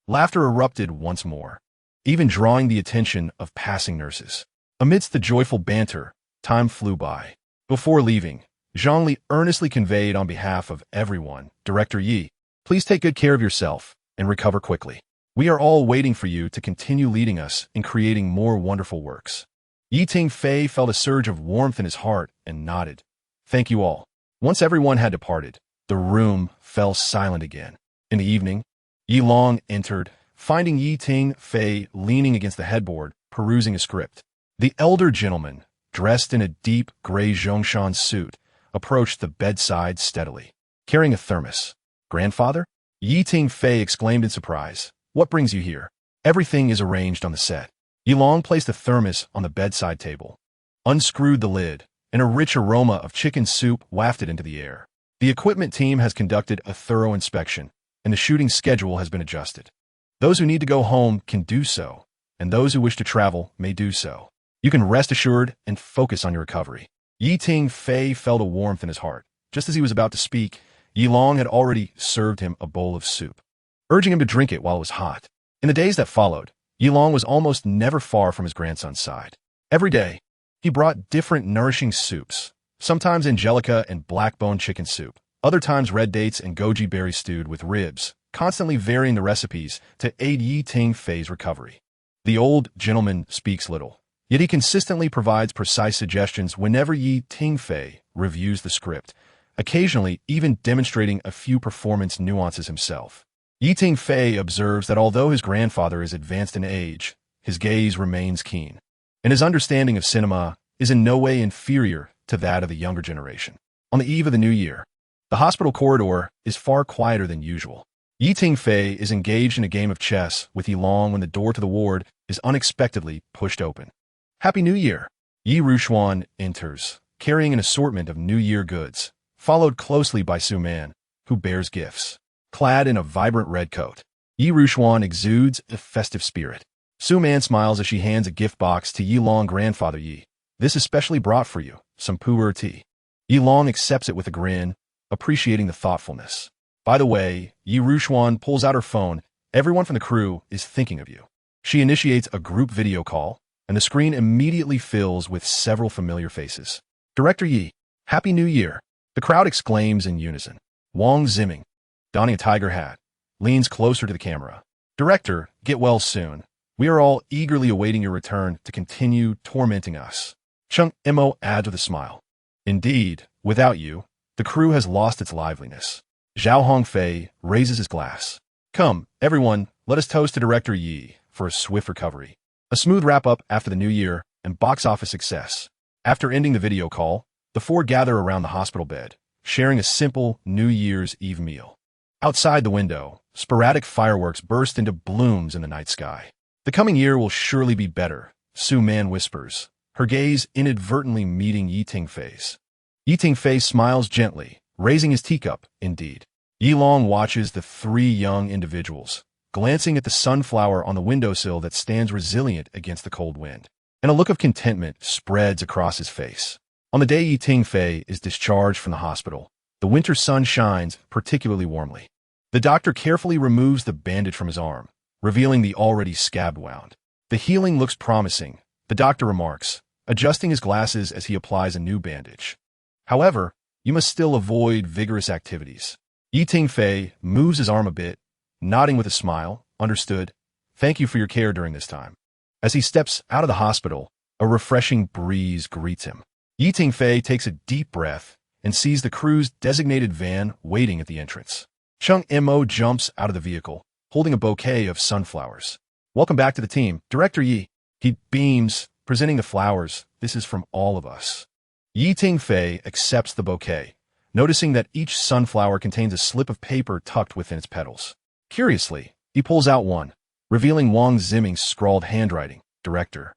Laughter erupted once more, even drawing the attention of passing nurses. Amidst the joyful banter, time flew by. Before leaving, Zhang Li earnestly conveyed on behalf of everyone, Director Yi, please take good care of yourself and recover quickly. We are all waiting for you to continue leading us in creating more wonderful works. Tingfei felt a surge of warmth in his heart and nodded. Thank you all. Once everyone had departed, the The room fell silent again. In the evening, Yi Long entered, finding Tingfei leaning against the headboard, perusing a script. The elder gentleman, dressed in a deep gray Zhongshan suit, approached the bedside steadily, carrying a thermos. "Grandfather?" Tingfei exclaimed in surprise. "What brings you here?" "Everything is arranged on the set." Yi Long placed the thermos on the bedside table, unscrewed the lid, and a rich aroma of chicken soup wafted into the air. "The equipment team has conducted a thorough inspection, and the shooting schedule has been adjusted. Those who need to go home can do so, and those who wish to travel may do so. You can rest assured and focus on your recovery." Tingfei felt a warmth in his heart. Just as he was about to speak, Yi Long had already served him a bowl of soup, urging him to drink it while it was hot. In the days that followed, Yi Long was almost never far from his grandson's side. Every day, he brought different nourishing soups, sometimes angelica and black-bone chicken soup, other times red dates and goji berry stewed with ribs, constantly varying the recipes to aid Tingfei's recovery. The old gentleman speaks little, yet he consistently provides precise suggestions whenever Tingfei reviews the script, occasionally even demonstrating a few performance nuances himself. Tingfei observes that although his grandfather is advanced in age, his gaze remains keen, and his understanding of cinema is in no way inferior to that of the younger generation. On the eve of the new year, the hospital corridor is far quieter than usual. Tingfei is engaged in a game of chess with Yi Long when the door to the ward is unexpectedly pushed open. "Happy New Year!" Yi Rushuan enters, carrying an assortment of New Year goods, followed closely by Su Man, who bears gifts. Clad in a vibrant red coat, Yi Rushuan exudes a festive spirit. Su Man smiles as she hands a gift box to Yi Long. "Grandfather Yi, this is specially brought for you, some pu'er tea." Yi Long accepts it with a grin, appreciating the thoughtfulness. "By the way," Yi Rushuan pulls out her phone, "everyone from the crew is thinking of you." She initiates a group video call, and the screen immediately fills with several familiar faces. "Director Yi, Happy New Year!" The crowd exclaims in unison. Wang Ziming, donning a tiger hat, leans closer to the camera. "Director, get well soon. We are all eagerly awaiting your return to continue tormenting us." Chung Mo adds with a smile. "Indeed, without you, the crew has lost its liveliness." Zhao Hongfei raises his glass. "Come, everyone, let us toast to Director Yi for a swift recovery, a smooth wrap-up after the new year, and box office success." After ending the video call, the four gather around the hospital bed, sharing a simple New Year's Eve meal. Outside the window, sporadic fireworks burst into blooms in the night sky. "The coming year will surely be better," Su Man whispers, her gaze inadvertently meeting Tingfei's. Tingfei smiles gently, raising his teacup, indeed. Yi Long watches the three young individuals, glancing at the sunflower on the windowsill that stands resilient against the cold wind, and a look of contentment spreads across his face. On the day Tingfei is discharged from the hospital, the winter sun shines particularly warmly. The doctor carefully removes the bandage from his arm, revealing the already scabbed wound. "The healing looks promising," the doctor remarks, adjusting his glasses as he applies a new bandage. "However, you must still avoid vigorous activities." Tingfei moves his arm a bit, nodding with a smile. "Understood. Thank you for your care during this time." As he steps out of the hospital, a refreshing breeze greets him. Tingfei takes a deep breath and sees the crew's designated van waiting at the entrance. Chung Mo jumps out of the vehicle, holding a bouquet of sunflowers. "Welcome back to the team, Director Yi." He beams, presenting the flowers. "This is from all of us." Tingfei accepts the bouquet, noticing that each sunflower contains a slip of paper tucked within its petals. Curiously, he pulls out one, revealing Wang Ziming's scrawled handwriting. "Director,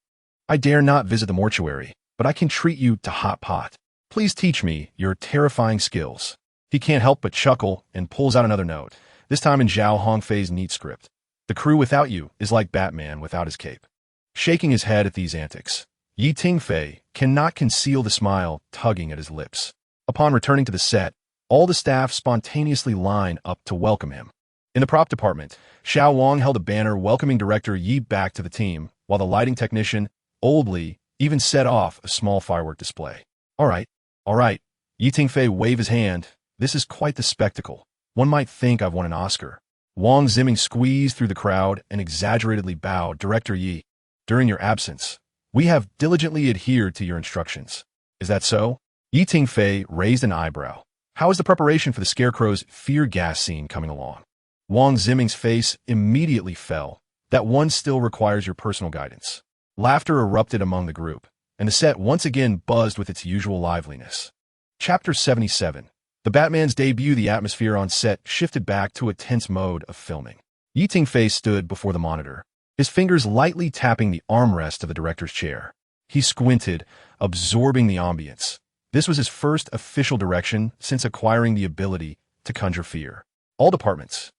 I dare not visit the mortuary, but I can treat you to hot pot. Please teach me your terrifying skills." He can't help but chuckle and pulls out another note, this time in Zhao Hongfei's neat script. "The crew without you is like Batman without his cape." Shaking his head at these antics, Tingfei cannot conceal the smile tugging at his lips. Upon returning to the set, all the staff spontaneously line up to welcome him. In the prop department, Xiao Wang held a banner welcoming Director Yi back to the team, while the lighting technician, Old Li, even set off a small firework display. All right. Tingfei waved his hand. "This is quite the spectacle. One might think I've won an Oscar." Wang Ziming squeezed through the crowd and exaggeratedly bowed. "Director Yi, during your absence, we have diligently adhered to your instructions. Is that so?" Tingfei raised an eyebrow. How is the preparation for the Scarecrow's fear gas scene coming along? Wang Ziming's face immediately fell. That one still requires your personal guidance. Laughter erupted among the group, and the set once again buzzed with its usual liveliness. Chapter 77. The Batman's debut. The atmosphere on set shifted back to a tense mode of filming. Tingfei stood before the monitor, his fingers lightly tapping the armrest of the director's chair. He squinted, absorbing the ambience. This was his first official direction since acquiring the ability to conjure fear. All departments.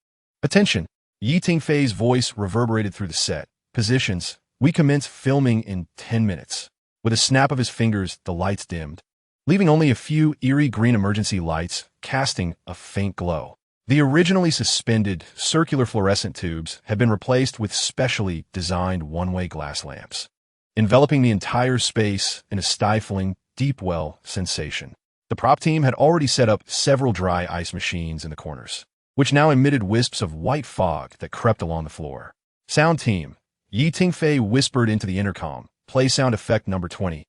Attention! Tingfei's voice reverberated through the set. Positions. We commence filming in 10 minutes. With a snap of his fingers, the lights dimmed, leaving only a few eerie green emergency lights casting a faint glow. The originally suspended circular fluorescent tubes had been replaced with specially designed one-way glass lamps, enveloping the entire space in a stifling, deep well sensation. The prop team had already set up several dry ice machines in the corners, which now emitted wisps of white fog that crept along the floor. Sound team. Tingfei whispered into the intercom, play sound effect number 20,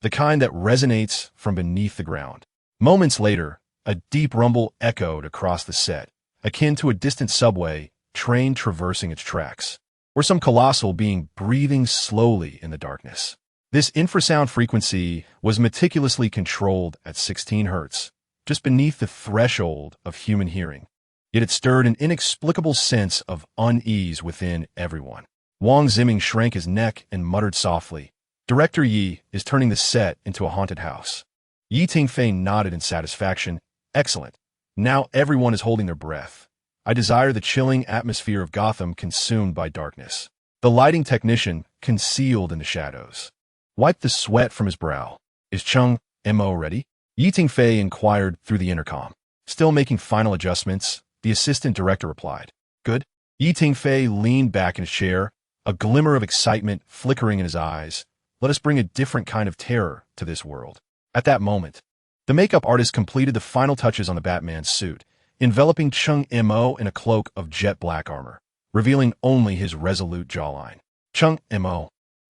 the kind that resonates from beneath the ground. Moments later, a deep rumble echoed across the set, akin to a distant subway train traversing its tracks, or some colossal being breathing slowly in the darkness. This infrasound frequency was meticulously controlled at 16 Hz, just beneath the threshold of human hearing. Yet it stirred an inexplicable sense of unease within everyone. Wang Ziming shrank his neck and muttered softly, "Director Yi is turning the set into a haunted house." Tingfei nodded in satisfaction. "Excellent. Now everyone is holding their breath. I desire the chilling atmosphere of Gotham consumed by darkness." The lighting technician, concealed in the shadows, wiped the sweat from his brow. "Is Chung Mo ready?" Tingfei inquired through the intercom. "Still making final adjustments," the assistant director replied. "Good." Tingfei leaned back in his chair, a glimmer of excitement flickering in his eyes. "Let us bring a different kind of terror to this world." At that moment, the makeup artist completed the final touches on the Batman's suit, enveloping Chung Mo in a cloak of jet black armor, revealing only his resolute jawline. "Chung Mo."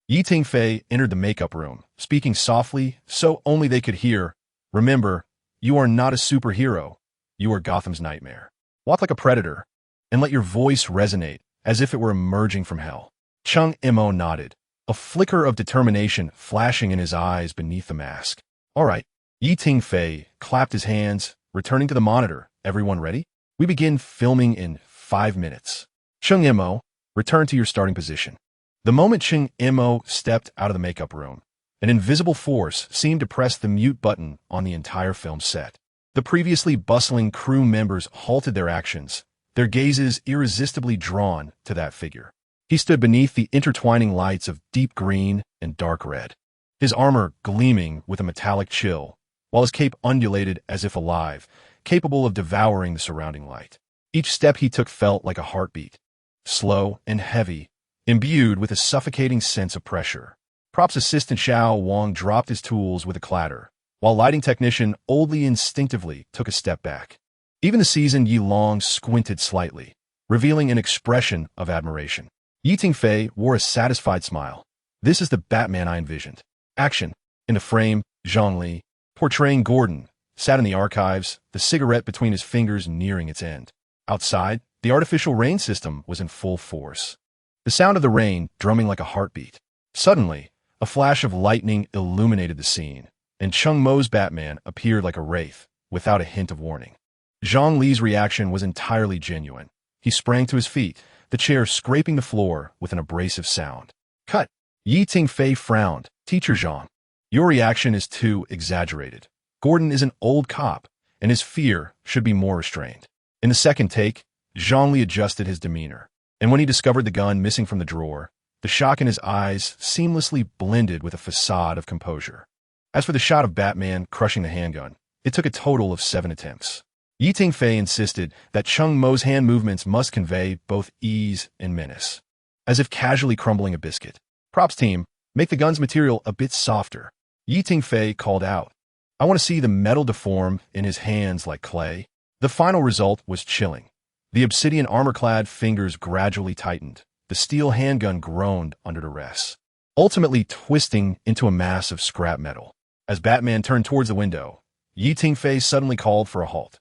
Tingfei entered the makeup room, speaking softly so only they could hear. "Remember, you are not a superhero. You are Gotham's nightmare. Walk like a predator, and let your voice resonate as if it were emerging from hell." Chung Mo nodded, a flicker of determination flashing in his eyes beneath the mask. "All right." Tingfei clapped his hands, returning to the monitor. "Everyone ready? We begin filming in 5 minutes. Chung Mo, return to your starting position." The moment Chung Mo stepped out of the makeup room, an invisible force seemed to press the mute button on the entire film set. The previously bustling crew members halted their actions, their gazes irresistibly drawn to that figure. He stood beneath the intertwining lights of deep green and dark red, his armor gleaming with a metallic chill, while his cape undulated as if alive, capable of devouring the surrounding light. Each step he took felt like a heartbeat, slow and heavy, imbued with a suffocating sense of pressure. Props assistant Xiao Wang dropped his tools with a clatter, while lighting technician Oldly instinctively took a step back. Even the seasoned Yi Long squinted slightly, revealing an expression of admiration. Tingfei wore a satisfied smile. "This is the Batman I envisioned." Action. In the frame, Zhang Li, portraying Gordon, sat in the archives, the cigarette between his fingers nearing its end. Outside, the artificial rain system was in full force, the sound of the rain drumming like a heartbeat. Suddenly, a flash of lightning illuminated the scene, and Chung Mo's Batman appeared like a wraith, without a hint of warning. Zhang Li's reaction was entirely genuine. He sprang to his feet, the chair scraping the floor with an abrasive sound. "Cut!" Tingfei frowned. "Teacher Zhang, your reaction is too exaggerated. Gordon is an old cop, and his fear should be more restrained." In the second take, Zhang Li adjusted his demeanor, and when he discovered the gun missing from the drawer, the shock in his eyes seamlessly blended with a facade of composure. As for the shot of Batman crushing the handgun, it took a total of 7 attempts. Tingfei insisted that Chung Mo's hand movements must convey both ease and menace, as if casually crumbling a biscuit. "Props team, make the gun's material a bit softer." Tingfei called out. "I want to see the metal deform in his hands like clay." The final result was chilling. The obsidian armor-clad fingers gradually tightened. The steel handgun groaned under duress, ultimately twisting into a mass of scrap metal. As Batman turned towards the window, Tingfei suddenly called for a halt.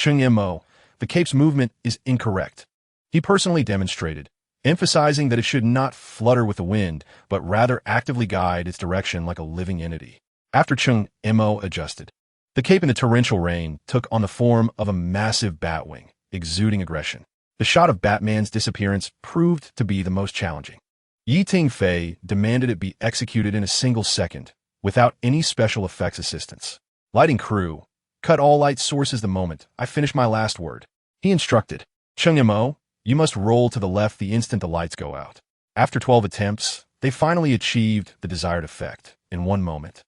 Mo, the cape's movement is incorrect. He personally demonstrated, emphasizing that it should not flutter with the wind, but rather actively guide its direction like a living entity. After Mo adjusted, the cape in the torrential rain took on the form of a massive batwing, exuding aggression. The shot of Batman's disappearance proved to be the most challenging. Tingfei demanded it be executed in a single second, without any special effects assistance. Lighting crew, cut all light sources the moment I finish my last word. He instructed. Mo, you must roll to the left the instant the lights go out. After 12 attempts, they finally achieved the desired effect in one moment.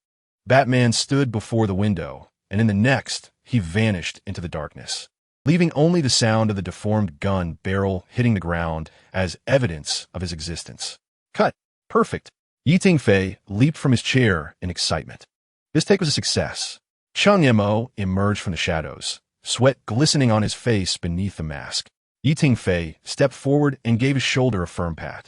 Batman stood before the window, and in the next, he vanished into the darkness, leaving only the sound of the deformed gun barrel hitting the ground as evidence of his existence. Cut. Perfect. Tingfei leaped from his chair in excitement. This take was a success. Mo emerged from the shadows, sweat glistening on his face beneath the mask. Tingfei stepped forward and gave his shoulder a firm pat.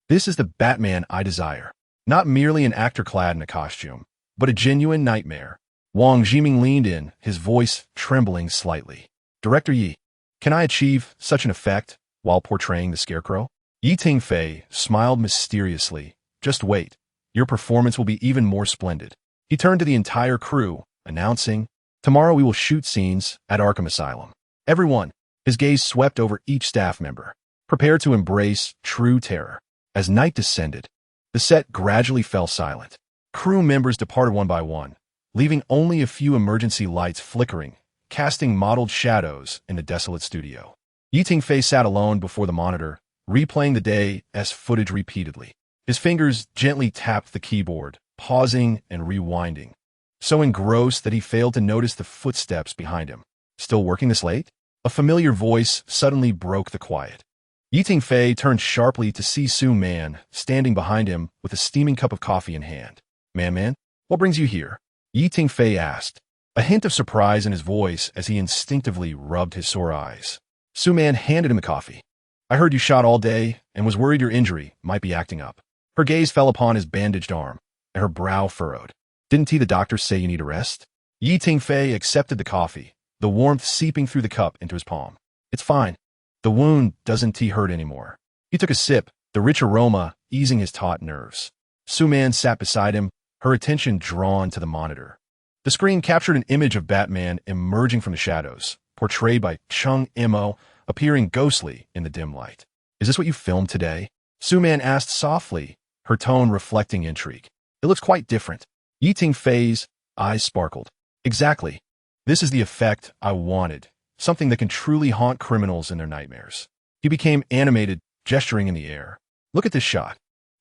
This is the Batman I desire. Not merely an actor clad in a costume, but a genuine nightmare. Wang Jiming leaned in, his voice trembling slightly. Director Yi, can I achieve such an effect while portraying the Scarecrow? Tingfei smiled mysteriously. Just wait. Your performance will be even more splendid. He turned to the entire crew, announcing, tomorrow we will shoot scenes at Arkham Asylum. Everyone, his gaze swept over each staff member, prepared to embrace true terror. As night descended, the set gradually fell silent. Crew members departed one by one, leaving only a few emergency lights flickering, casting mottled shadows in the desolate studio. Tingfei sat alone before the monitor, replaying the day's footage repeatedly. His fingers gently tapped the keyboard, pausing and rewinding, so engrossed that he failed to notice the footsteps behind him. Still working this late? A familiar voice suddenly broke the quiet. Tingfei turned sharply to see Su-Man standing behind him with a steaming cup of coffee in hand. Man, what brings you here? Tingfei asked, a hint of surprise in his voice as he instinctively rubbed his sore eyes. Su-Man handed him the coffee. I heard you shot all day and was worried your injury might be acting up. Her gaze fell upon his bandaged arm, and her brow furrowed. Didn't the doctor say you need a rest? Tingfei accepted the coffee, the warmth seeping through the cup into his palm. It's fine. The wound doesn't hurt anymore. He took a sip, the rich aroma easing his taut nerves. Su-Man sat beside him, her attention drawn to the monitor. The screen captured an image of Batman emerging from the shadows, portrayed by Mo, appearing ghostly in the dim light. Is this what you filmed today? Su-Man asked softly, her tone reflecting intrigue. It looks quite different. Tingfei's eyes sparkled. Exactly. This is the effect I wanted, something that can truly haunt criminals in their nightmares. He became animated, gesturing in the air. Look at this shot.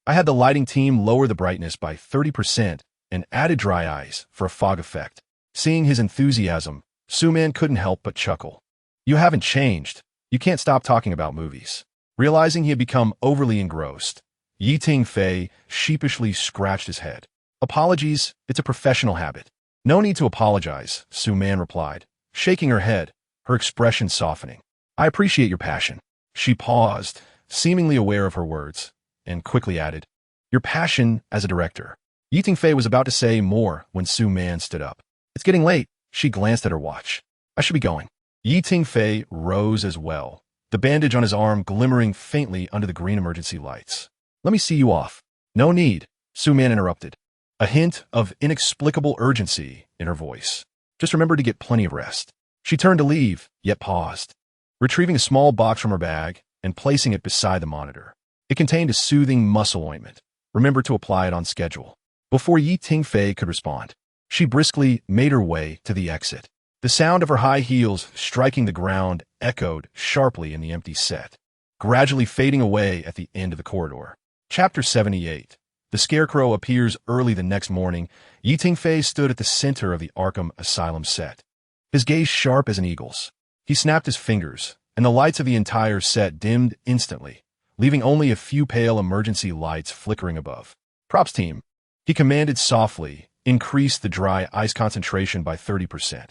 I had the lighting team lower the brightness by 30% and added dry eyes for a fog effect. Seeing his enthusiasm, Su-Man couldn't help but chuckle. You haven't changed. You can't stop talking about movies. Realizing he had become overly engrossed, Tingfei sheepishly scratched his head. Apologies, it's a professional habit. No need to apologize, Su-Man replied, shaking her head, her expression softening. I appreciate your passion. She paused, seemingly aware of her words, and quickly added, your passion as a director. Tingfei was about to say more when Su-Man stood up. It's getting late. She glanced at her watch. I should be going. Tingfei rose as well, the bandage on his arm glimmering faintly under the green emergency lights. Let me see you off. No need, Su-Man interrupted, a hint of inexplicable urgency in her voice. Just remember to get plenty of rest. She turned to leave, yet paused, retrieving a small box from her bag and placing it beside the monitor. It contained a soothing muscle ointment. Remember to apply it on schedule. Before Tingfei could respond, she briskly made her way to the exit. The sound of her high heels striking the ground echoed sharply in the empty set, gradually fading away at the end of the corridor. Chapter 78. The Scarecrow appears early the next morning. Tingfei stood at the center of the Arkham Asylum set, his gaze sharp as an eagle's. He snapped his fingers, and the lights of the entire set dimmed instantly, leaving only a few pale emergency lights flickering above. Props team, he commanded softly, increase the dry ice concentration by 30%.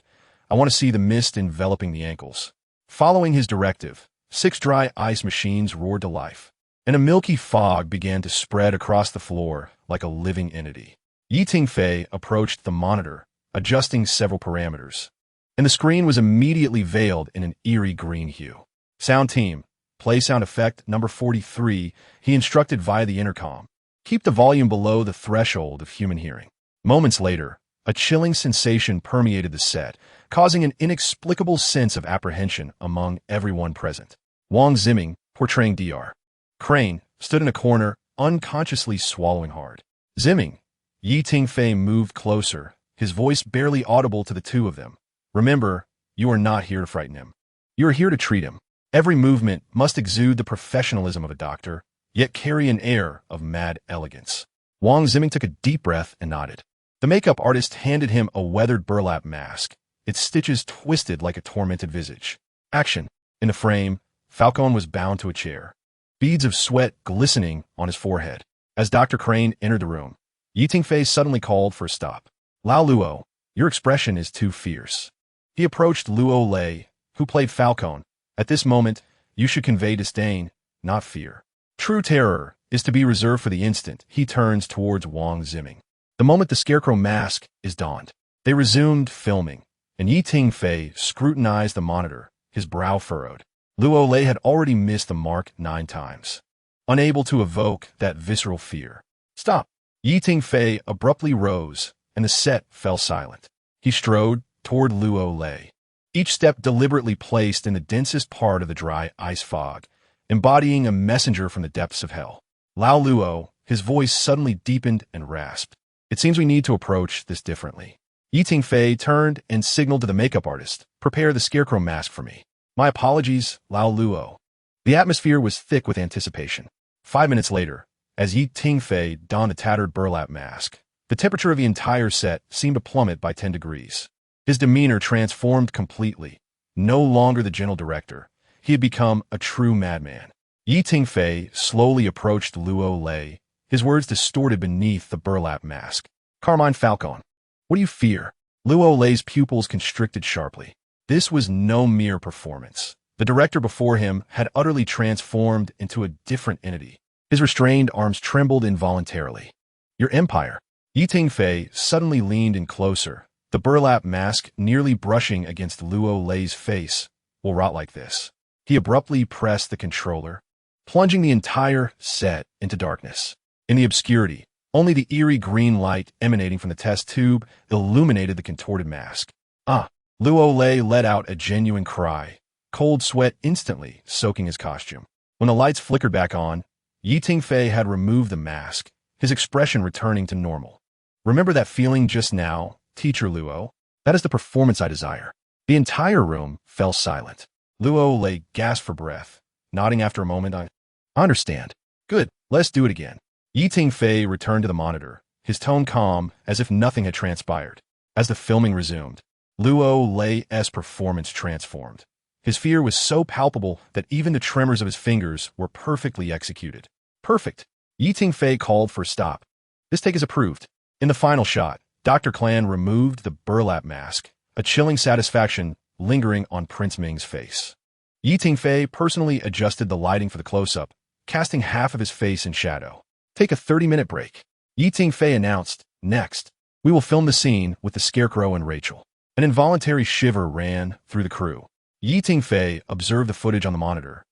I want to see the mist enveloping the ankles. Following his directive, 6 dry ice machines roared to life, and a milky fog began to spread across the floor like a living entity. Tingfei approached the monitor, adjusting several parameters. And the screen was immediately veiled in an eerie green hue. Sound team, play sound effect number 43, he instructed via the intercom. Keep the volume below the threshold of human hearing. Moments later, a chilling sensation permeated the set, causing an inexplicable sense of apprehension among everyone present. Wang Ziming, portraying Dr. Crane, stood in a corner, unconsciously swallowing hard. Ziming, Yi Tingfei moved closer, his voice barely audible to the two of them. Remember, you are not here to frighten him. You are here to treat him. Every movement must exude the professionalism of a doctor, yet carry an air of mad elegance. Wang Ziming took a deep breath and nodded. The makeup artist handed him a weathered burlap mask, its stitches twisted like a tormented visage. Action. In the frame, Falcon was bound to a chair, beads of sweat glistening on his forehead. As Dr. Crane entered the room, Yi Tingfei suddenly called for a stop. Lao Luo, your expression is too fierce. He approached Luo Lei, who played Falcon. At this moment, you should convey disdain, not fear. True terror is to be reserved for the instant he turns towards Wang Ziming. The moment the scarecrow mask is donned, they resumed filming, and Yi Tingfei scrutinized the monitor, his brow furrowed. Luo Lei had already missed the mark 9 times, unable to evoke that visceral fear. Stop! Yi Tingfei abruptly rose, and the set fell silent. He strode toward Luo Lei, each step deliberately placed in the densest part of the dry ice fog, embodying a messenger from the depths of hell. Lao Luo, his voice suddenly deepened and rasped. It seems we need to approach this differently. Yi Tingfei turned and signaled to the makeup artist, prepare the scarecrow mask for me. My apologies, Lao Luo. The atmosphere was thick with anticipation. 5 minutes later, as Yi Tingfei donned the tattered burlap mask, the temperature of the entire set seemed to plummet by 10 degrees. His demeanor transformed completely. No longer the gentle director, he had become a true madman. Yi Tingfei slowly approached Luo Lei, his words distorted beneath the burlap mask. Carmine Falcon, what do you fear? Luo Lei's pupils constricted sharply. This was no mere performance. The director before him had utterly transformed into a different entity. His restrained arms trembled involuntarily. Your empire. Yi Tingfei suddenly leaned in closer, the burlap mask nearly brushing against Luo Lei's face. Will rot like this. He abruptly pressed the controller, plunging the entire set into darkness. In the obscurity, only the eerie green light emanating from the test tube illuminated the contorted mask. Ah! Luo Lei let out a genuine cry, cold sweat instantly soaking his costume. When the lights flickered back on, Yi Tingfei had removed the mask, his expression returning to normal. Remember that feeling just now, Teacher Luo? That is the performance I desire. The entire room fell silent. Luo Lei gasped for breath, nodding after a moment. I understand. Good, let's do it again. Yi Tingfei returned to the monitor, his tone calm as if nothing had transpired. As the filming resumed, Luo Lei's performance transformed. His fear was so palpable that even the tremors of his fingers were perfectly executed. Perfect. Yi Tingfei called for a stop. This take is approved. In the final shot, Dr. Clan removed the burlap mask, a chilling satisfaction lingering on Prince Ming's face. Yi Tingfei personally adjusted the lighting for the close-up, casting half of his face in shadow. Take a 30-minute break. Yi Tingfei announced, next, we will film the scene with the Scarecrow and Rachel. An involuntary shiver ran through the crew. Yi Tingfei observed the footage on the monitor,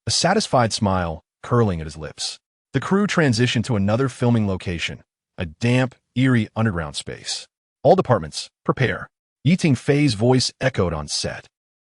a satisfied smile curling at his lips. The crew transitioned to another filming location, a damp, eerie underground space. All departments, prepare. Yi Tingfei's voice echoed on set.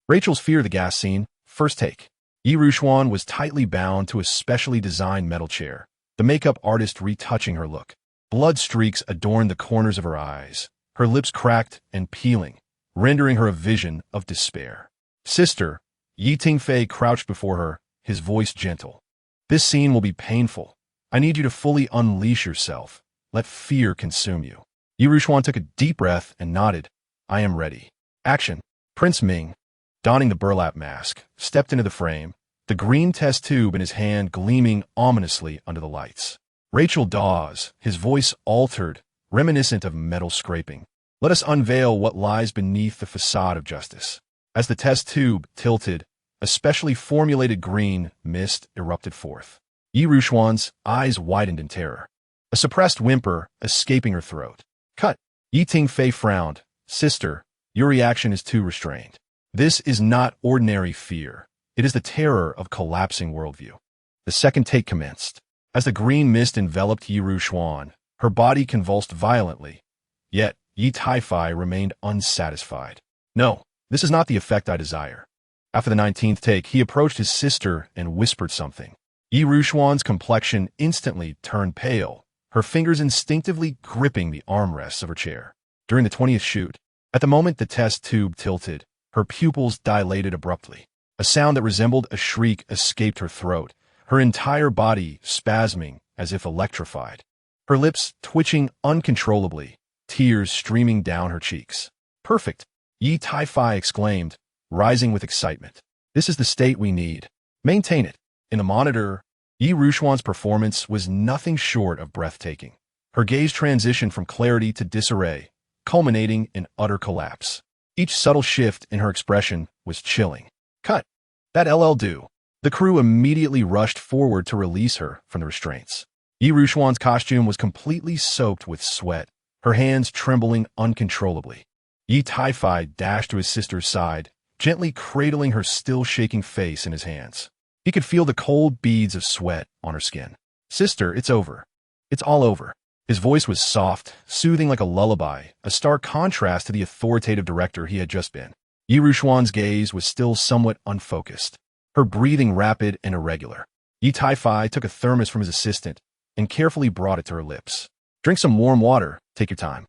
Rachel's fear of the gas scene, first take. Yi Rushuan was tightly bound to a specially designed metal chair, the makeup artist retouching her look. Blood streaks adorned the corners of her eyes, her lips cracked and peeling, rendering her a vision of despair. Sister, Yi Tingfei crouched before her, his voice gentle. This scene will be painful. I need you to fully unleash yourself. Let fear consume you. Yi Rushuan took a deep breath and nodded. I am ready. Action. Prince Ming, donning the burlap mask, stepped into the frame, the green test tube in his hand gleaming ominously under the lights. Rachel Dawes, his voice altered, reminiscent of metal scraping. Let us unveil what lies beneath the facade of justice. As the test tube tilted, a specially formulated green mist erupted forth. Yi Rushuan's eyes widened in terror, a suppressed whimper escaping her throat. Cut! Yi Tingfei frowned, Sister, your reaction is too restrained. This is not ordinary fear. It is the terror of collapsing worldview. The second take commenced. As the green mist enveloped Yi Rushuan, her body convulsed violently. Yet, Yi Taifai remained unsatisfied. No, this is not the effect I desire. After the 19th take, he approached his sister and whispered something. Yi Rushuan's complexion instantly turned pale, her fingers instinctively gripping the armrests of her chair. During the 20th shoot, at the moment the test tube tilted, her pupils dilated abruptly. A sound that resembled a shriek escaped her throat, her entire body spasming as if electrified. Her lips twitching uncontrollably, tears streaming down her cheeks. Perfect, Yi Taifai exclaimed, rising with excitement. This is the state we need. Maintain it. In the monitor, Yi Rushuan's performance was nothing short of breathtaking. Her gaze transitioned from clarity to disarray, culminating in utter collapse. Each subtle shift in her expression was chilling. Cut. That LL do. The crew immediately rushed forward to release her from the restraints. Yi Rushuan's costume was completely soaked with sweat, her hands trembling uncontrollably. Yi Taifai dashed to his sister's side, gently cradling her still shaking face in his hands. He could feel the cold beads of sweat on her skin. Sister, it's over. It's all over. His voice was soft, soothing like a lullaby, a stark contrast to the authoritative director he had just been. Yi Rushuan's gaze was still somewhat unfocused, her breathing rapid and irregular. Yi Taifai took a thermos from his assistant and carefully brought it to her lips. Drink some warm water, take your time.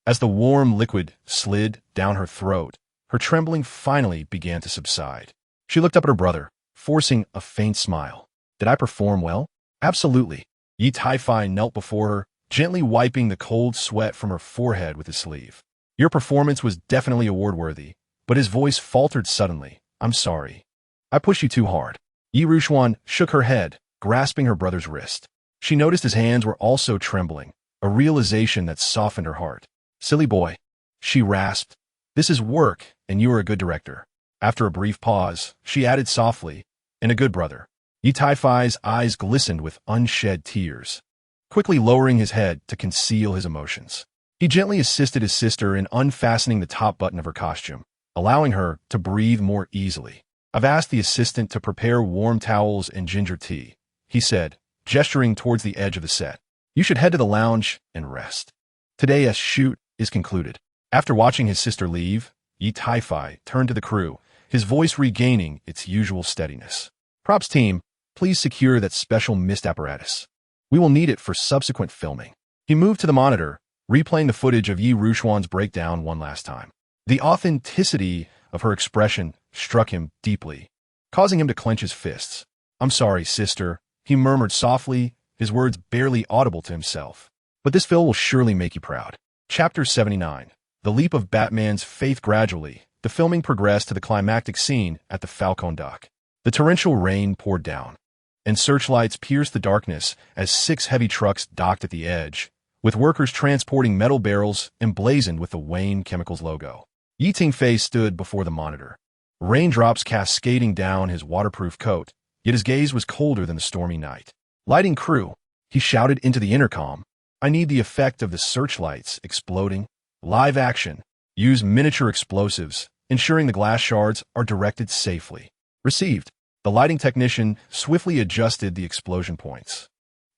As the warm liquid slid down her throat, her trembling finally began to subside. She looked up at her brother, forcing a faint smile. Did I perform well? Absolutely. Yi Taifai knelt before her, gently wiping the cold sweat from her forehead with his sleeve. Your performance was definitely award-worthy, but his voice faltered suddenly. I'm sorry. I pushed you too hard. Yi Rushuan shook her head, grasping her brother's wrist. She noticed his hands were also trembling, a realization that softened her heart. Silly boy, she rasped. This is work, and you are a good director. After a brief pause, she added softly, and a good brother. Yi Taifai's eyes glistened with unshed tears. Quickly lowering his head to conceal his emotions, he gently assisted his sister in unfastening the top button of her costume, allowing her to breathe more easily. I've asked the assistant to prepare warm towels and ginger tea, he said, gesturing towards the edge of the set. You should head to the lounge and rest. Today's shoot is concluded. After watching his sister leave, Yi Taifai turned to the crew, his voice regaining its usual steadiness. Props team, please secure that special mist apparatus. We will need it for subsequent filming. He moved to the monitor, replaying the footage of Yi Rushuan's breakdown one last time. The authenticity of her expression struck him deeply, causing him to clench his fists. I'm sorry, sister, he murmured softly, his words barely audible to himself. But this film will surely make you proud. Chapter 79. The Leap of Batman's Faith. Gradually, the filming progressed to the climactic scene at the Falcon dock. The torrential rain poured down, and searchlights pierced the darkness as 6 heavy trucks docked at the edge, with workers transporting metal barrels emblazoned with the Wayne Chemicals logo. Yi Tingfei stood before the monitor, raindrops cascading down his waterproof coat, yet his gaze was colder than the stormy night. Lighting crew, he shouted into the intercom, I need the effect of the searchlights exploding. Live action. Use miniature explosives, ensuring the glass shards are directed safely. Received. The lighting technician swiftly adjusted the explosion points,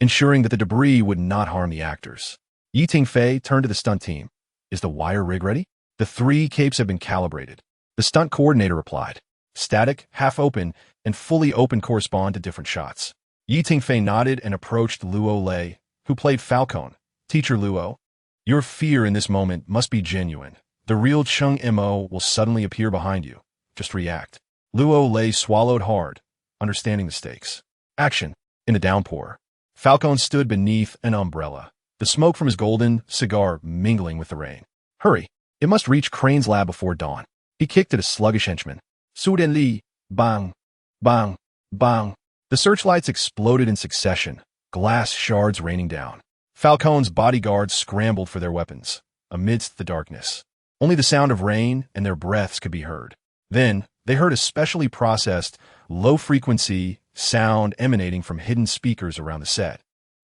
ensuring that the debris would not harm the actors. Yi Tingfei turned to the stunt team. Is the wire rig ready? The 3 capes have been calibrated. The stunt coordinator replied. Static, half open, and fully open correspond to different shots. Yi Tingfei nodded and approached Luo Lei, who played Falcon. Teacher Luo, your fear in this moment must be genuine. The real Chung Mo will suddenly appear behind you. Just react. Luo Lei swallowed hard, understanding the stakes. Action. In the downpour, Falcon stood beneath an umbrella, the smoke from his golden cigar mingling with the rain. Hurry. It must reach Crane's lab before dawn. He kicked at a sluggish henchman. Su Den Li. Bang. Bang. Bang. The searchlights exploded in succession, glass shards raining down. Falcon's bodyguards scrambled for their weapons, amidst the darkness. Only the sound of rain and their breaths could be heard. Then, they heard a specially processed, low-frequency sound emanating from hidden speakers around the set,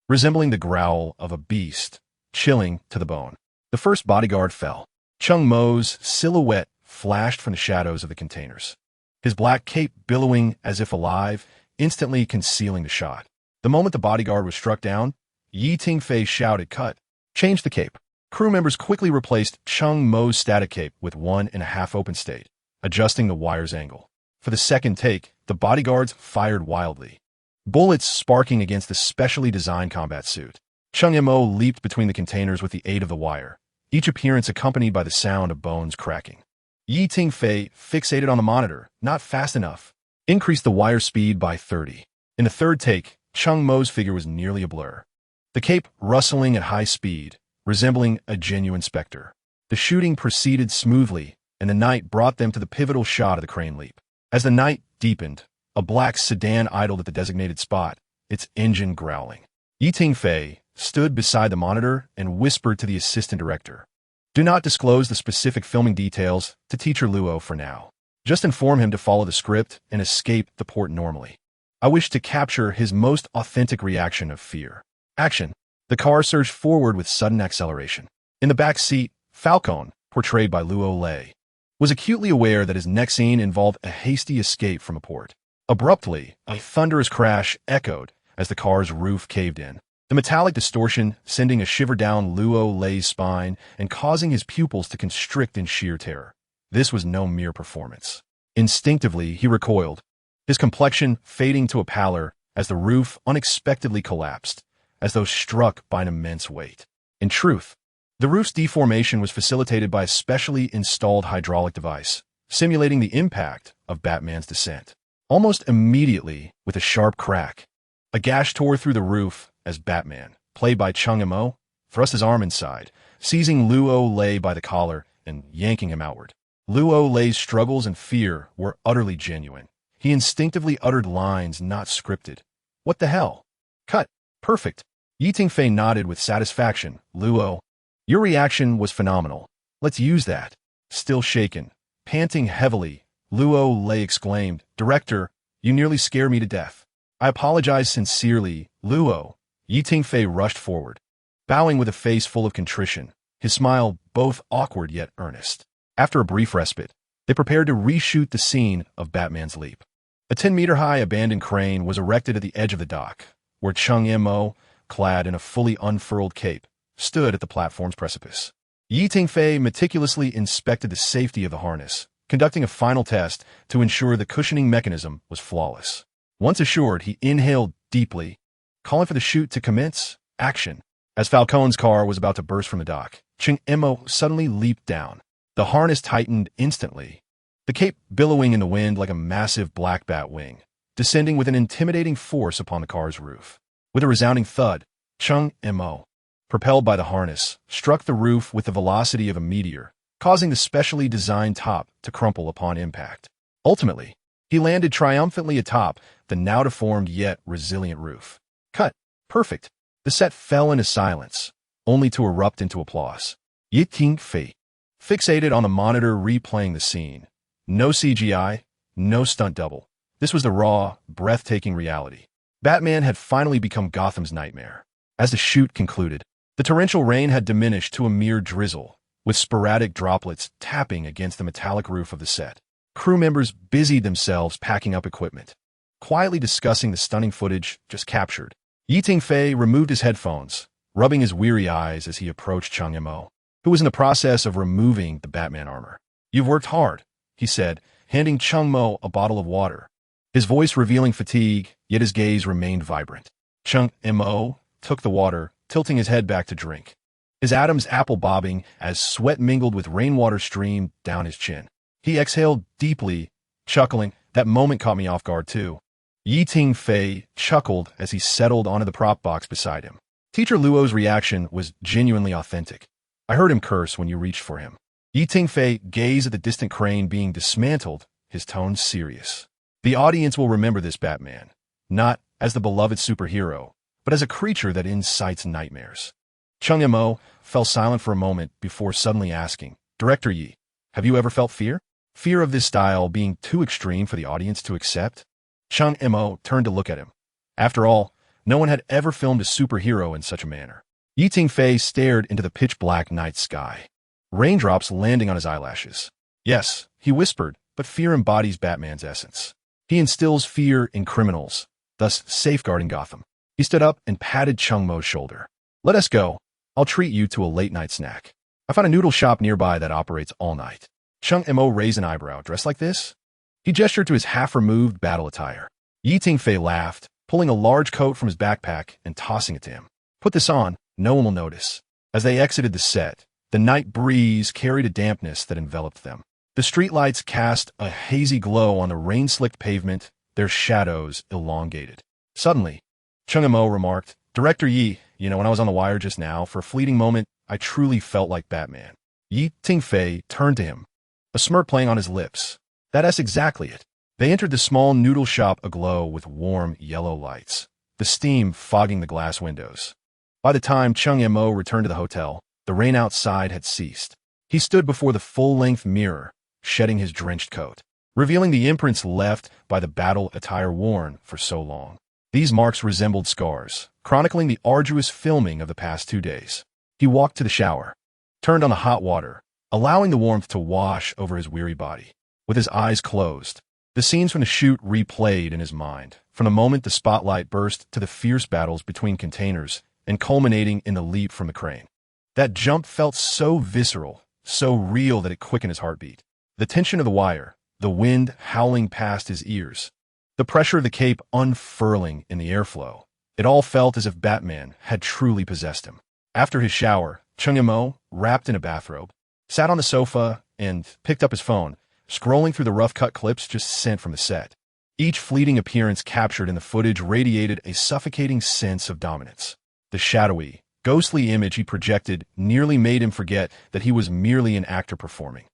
resembling the growl of a beast, chilling to the bone. The first bodyguard fell. Chung Mo's silhouette flashed from the shadows of the containers, his black cape billowing as if alive, instantly concealing the shot. The moment the bodyguard was struck down, Tingfei shouted, "Cut!" Change the cape. Crew members quickly replaced Chung Mo's static cape with one in a half-open state, adjusting the wire's angle. For the second take, the bodyguards fired wildly, bullets sparking against the specially designed combat suit. Chung Mo leaped between the containers with the aid of the wire, each appearance accompanied by the sound of bones cracking. Tingfei, fixated on the monitor, not fast enough, increased the wire speed by 30. In the third take, Chung Mo's figure was nearly a blur, the cape rustling at high speed, resembling a genuine specter. The shooting proceeded smoothly, and the night brought them to the pivotal shot of the crane leap. As the night deepened, a black sedan idled at the designated spot, its engine growling. Tingfei stood beside the monitor and whispered to the assistant director, "Do not disclose the specific filming details to Teacher Luo for now. Just inform him to follow the script and escape the port normally. I wish to capture his most authentic reaction of fear." Action. The car surged forward with sudden acceleration. In the back seat, Falcone, portrayed by Luo Lei, was acutely aware that his next scene involved a hasty escape from a port. Abruptly, a thunderous crash echoed as the car's roof caved in, the metallic distortion sending a shiver down Luo Lei's spine and causing his pupils to constrict in sheer terror. This was no mere performance. Instinctively, he recoiled, his complexion fading to a pallor as the roof unexpectedly collapsed, as though struck by an immense weight. In truth, the roof's deformation was facilitated by a specially installed hydraulic device, simulating the impact of Batman's descent. Almost immediately, with a sharp crack, a gash tore through the roof as Batman, played by Chung Mo, thrust his arm inside, seizing Luo Lei by the collar and yanking him outward. Luo Lei's struggles and fear were utterly genuine. He instinctively uttered lines not scripted. "What the hell? Cut. Perfect." Tingfei nodded with satisfaction. "Luo, your reaction was phenomenal. Let's use that." Still shaken, panting heavily, Luo Lei exclaimed, "Director, you nearly scare me to death." "I apologize sincerely, Luo." Tingfei rushed forward, bowing with a face full of contrition, his smile both awkward yet earnest. After a brief respite, they prepared to reshoot the scene of Batman's leap. A 10-meter-high abandoned crane was erected at the edge of the dock, where Chung Mo, clad in a fully unfurled cape, stood at the platform's precipice. Tingfei meticulously inspected the safety of the harness, conducting a final test to ensure the cushioning mechanism was flawless. Once assured, he inhaled deeply, calling for the shoot to commence. Action. As Falcone's car was about to burst from the dock, Chung Mo suddenly leaped down. The harness tightened instantly, the cape billowing in the wind like a massive black bat wing, descending with an intimidating force upon the car's roof. With a resounding thud, Chung Mo, propelled by the harness, struck the roof with the velocity of a meteor, causing the specially designed top to crumple upon impact. Ultimately, he landed triumphantly atop the now deformed yet resilient roof. Cut. Perfect. The set fell into silence, only to erupt into applause. Tingfei, fixated on the monitor replaying the scene. No CGI, no stunt double. This was the raw, breathtaking reality. Batman had finally become Gotham's nightmare. As the shoot concluded, the torrential rain had diminished to a mere drizzle, with sporadic droplets tapping against the metallic roof of the set. Crew members busied themselves packing up equipment, quietly discussing the stunning footage just captured. Tingfei removed his headphones, rubbing his weary eyes as he approached Chung Mo, who was in the process of removing the Batman armor. "You've worked hard," he said, handing Chung Mo a bottle of water, his voice revealing fatigue, yet his gaze remained vibrant. Chung Mo took the water, tilting his head back to drink, his Adam's apple bobbing as sweat mingled with rainwater streamed down his chin. He exhaled deeply, chuckling. "That moment caught me off guard too." Tingfei chuckled as he settled onto the prop box beside him. Teacher Luo's reaction was genuinely authentic. "I heard him curse when you reached for him." Tingfei gazed at the distant crane being dismantled, his tone serious. "The audience will remember this Batman, not as the beloved superhero, but as a creature that incites nightmares." Chung Mo fell silent for a moment before suddenly asking, "Director Yi, have you ever felt fear? Fear of this style being too extreme for the audience to accept?" Chung Mo turned to look at him. After all, no one had ever filmed a superhero in such a manner. Tingfei stared into the pitch-black night sky. raindrops landing on his eyelashes. Yes, he whispered, but fear embodies Batman's essence. He instills fear in criminals, thus safeguarding Gotham. He stood up and patted Chung Mo's shoulder. Let us go. I'll treat you to a late-night snack. I found a noodle shop nearby that operates all night. Chung Mo raised an eyebrow. Dressed like this? He gestured to his half-removed battle attire. Tingfei laughed, pulling a large coat from his backpack and tossing it to him. Put this on, no one will notice. As they exited the set, the night breeze carried a dampness that enveloped them. The streetlights cast a hazy glow on the rain-slicked pavement, their shadows elongated. Suddenly, Chung Mo remarked, Director Yi, when I was on the wire just now, for a fleeting moment, I truly felt like Batman. Tingfei turned to him, a smirk playing on his lips. That's exactly it. They entered the small noodle shop aglow with warm yellow lights, the steam fogging the glass windows. By the time Chung Mo returned to the hotel, the rain outside had ceased. He stood before the full-length mirror, shedding his drenched coat, revealing the imprints left by the battle attire worn for so long. These marks resembled scars, chronicling the arduous filming of the past 2 days. He walked to the shower, turned on the hot water, allowing the warmth to wash over his weary body. With his eyes closed, the scenes from the shoot replayed in his mind, from the moment the spotlight burst to the fierce battles between containers and culminating in the leap from the crane. That jump felt so visceral, so real that it quickened his heartbeat. The tension of the wire, the wind howling past his ears, the pressure of the cape unfurling in the airflow. It all felt as if Batman had truly possessed him. After his shower, Chung Mo, wrapped in a bathrobe, sat on the sofa and picked up his phone, scrolling through the rough-cut clips just sent from the set. Each fleeting appearance captured in the footage radiated a suffocating sense of dominance. The shadowy, ghostly image he projected nearly made him forget that he was merely an actor performing.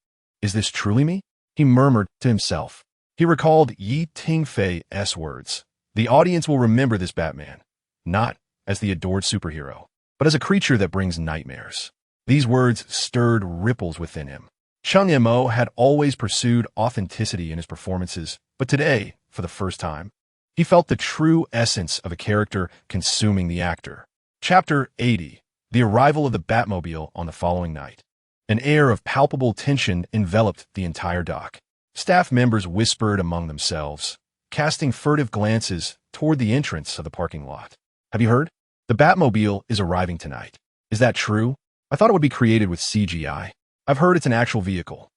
Is this truly me? He murmured to himself. He recalled Tingfei's words. The audience will remember this Batman, not as the adored superhero, but as a creature that brings nightmares. These words stirred ripples within him. Chung Mo had always pursued authenticity in his performances, but today, for the first time, he felt the true essence of a character consuming the actor. Chapter 80. The arrival of the Batmobile on the following night. An air of palpable tension enveloped the entire dock. Staff members whispered among themselves, casting furtive glances toward the entrance of the parking lot. Have you heard? The Batmobile is arriving tonight. Is that true? I thought it would be created with CGI. I've heard it's an actual vehicle,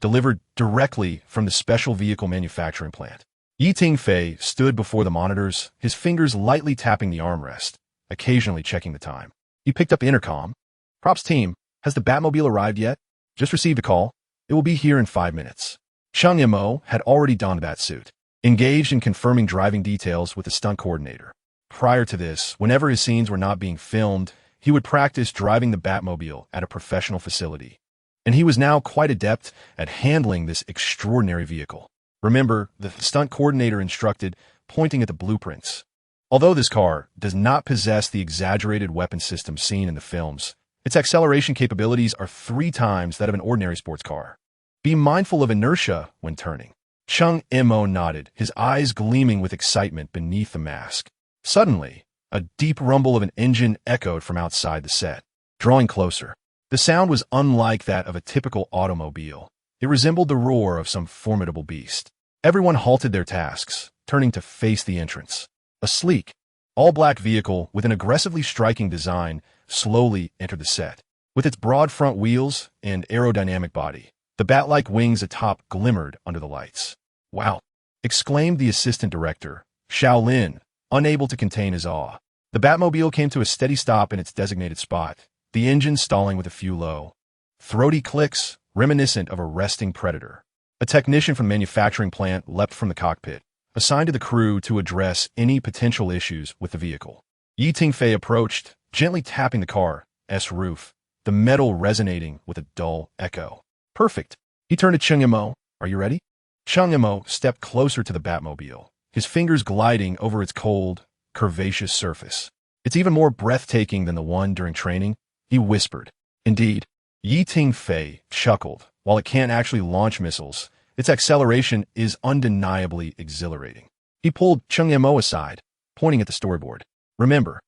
delivered directly from the special vehicle manufacturing plant. Tingfei stood before the monitors, his fingers lightly tapping the armrest, occasionally checking the time. He picked up the intercom. Props team, has the Batmobile arrived yet? Just received a call. It will be here in 5 minutes. Chung Mo had already donned a batsuit, engaged in confirming driving details with the stunt coordinator. Prior to this, whenever his scenes were not being filmed, he would practice driving the Batmobile at a professional facility. And he was now quite adept at handling this extraordinary vehicle. Remember, the stunt coordinator instructed, pointing at the blueprints. Although this car does not possess the exaggerated weapon system seen in the films, its acceleration capabilities are 3 times that of an ordinary sports car. Be mindful of inertia when turning. Chung Mo nodded, his eyes gleaming with excitement beneath the mask. Suddenly, a deep rumble of an engine echoed from outside the set, drawing closer. The sound was unlike that of a typical automobile. It resembled the roar of some formidable beast. Everyone halted their tasks, turning to face the entrance. A sleek, all-black vehicle with an aggressively striking design slowly entered the set. With its broad front wheels and aerodynamic body, the bat-like wings atop glimmered under the lights. Wow! Exclaimed the assistant director, Shaolin, unable to contain his awe. The Batmobile came to a steady stop in its designated spot, the engine stalling with a few low, throaty clicks reminiscent of a resting predator. A technician from the manufacturing plant leapt from the cockpit, assigned to the crew to address any potential issues with the vehicle. Tingfei approached, gently tapping the car's roof, the metal resonating with a dull echo. Perfect. He turned to Chung Mo. Are you ready? Chung Mo stepped closer to the Batmobile, his fingers gliding over its cold, curvaceous surface. It's even more breathtaking than the one during training, he whispered. Indeed. Tingfei chuckled. While it can't actually launch missiles, its acceleration is undeniably exhilarating. He pulled Chung Mo aside, pointing at the storyboard. Remember,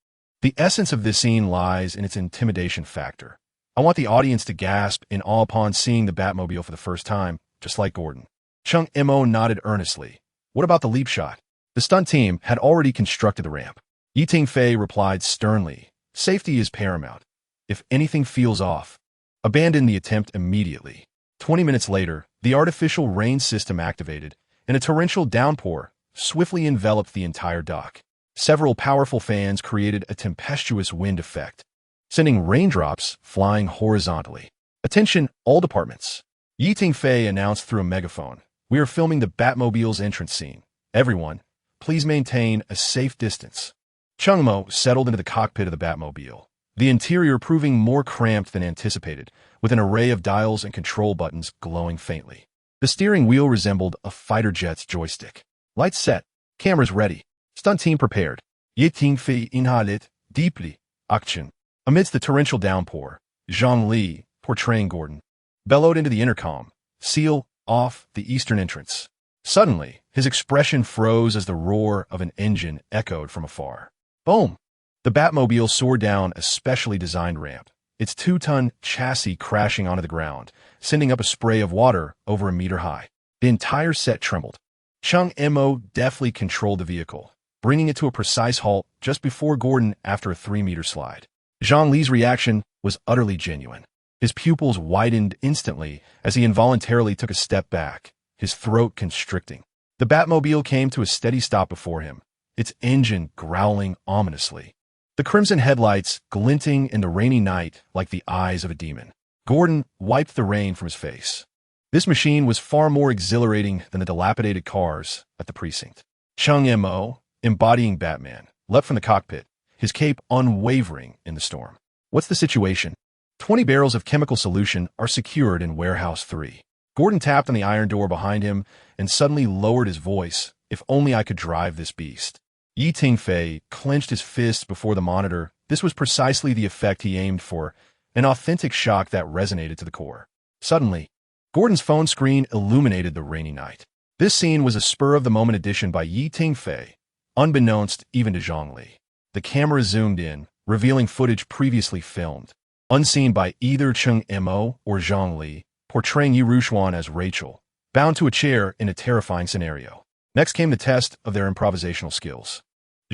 the essence of this scene lies in its intimidation factor. I want the audience to gasp in awe upon seeing the Batmobile for the first time, just like Gordon. Chung Mo nodded earnestly. What about the leap shot? The stunt team had already constructed the ramp. Tingfei replied sternly, safety is paramount. If anything feels off, abandon the attempt immediately. 20 minutes later, the artificial rain system activated, and a torrential downpour swiftly enveloped the entire dock. Several powerful fans created a tempestuous wind effect, sending raindrops flying horizontally. Attention, all departments. Tingfei announced through a megaphone, we are filming the Batmobile's entrance scene. Everyone, please maintain a safe distance. Chung Mo settled into the cockpit of the Batmobile, the interior proving more cramped than anticipated, with an array of dials and control buttons glowing faintly. The steering wheel resembled a fighter jet's joystick. Lights set, cameras ready, stunt team prepared. Tingfei inhaled deeply. Action. Amidst the torrential downpour, Zhang Li, portraying Gordon, bellowed into the intercom, seal off the eastern entrance. Suddenly, his expression froze as the roar of an engine echoed from afar. Boom! The Batmobile soared down a specially designed ramp, its 2-ton chassis crashing onto the ground, sending up a spray of water over a meter high. The entire set trembled. Chung Mo deftly controlled the vehicle, bringing it to a precise halt just before Gordon after a 3-meter slide. Zhang Li's reaction was utterly genuine. His pupils widened instantly as he involuntarily took a step back, his throat constricting. The Batmobile came to a steady stop before him, its engine growling ominously. The crimson headlights glinting in the rainy night like the eyes of a demon. Gordon wiped the rain from his face. This machine was far more exhilarating than the dilapidated cars at the precinct. Chung Mo, embodying Batman, leapt from the cockpit, his cape unwavering in the storm. What's the situation? 20 barrels of chemical solution are secured in Warehouse 3. Gordon tapped on the iron door behind him and suddenly lowered his voice. If only I could drive this beast. Tingfei clenched his fists before the monitor. This was precisely the effect he aimed for, an authentic shock that resonated to the core. Suddenly, Gordon's phone screen illuminated the rainy night. This scene was a spur-of-the-moment addition by Tingfei, unbeknownst even to Zhang Li. The camera zoomed in, revealing footage previously filmed, unseen by either Chung Mo or Zhang Li, portraying Yi Rushuan as Rachel, bound to a chair in a terrifying scenario. Next came the test of their improvisational skills.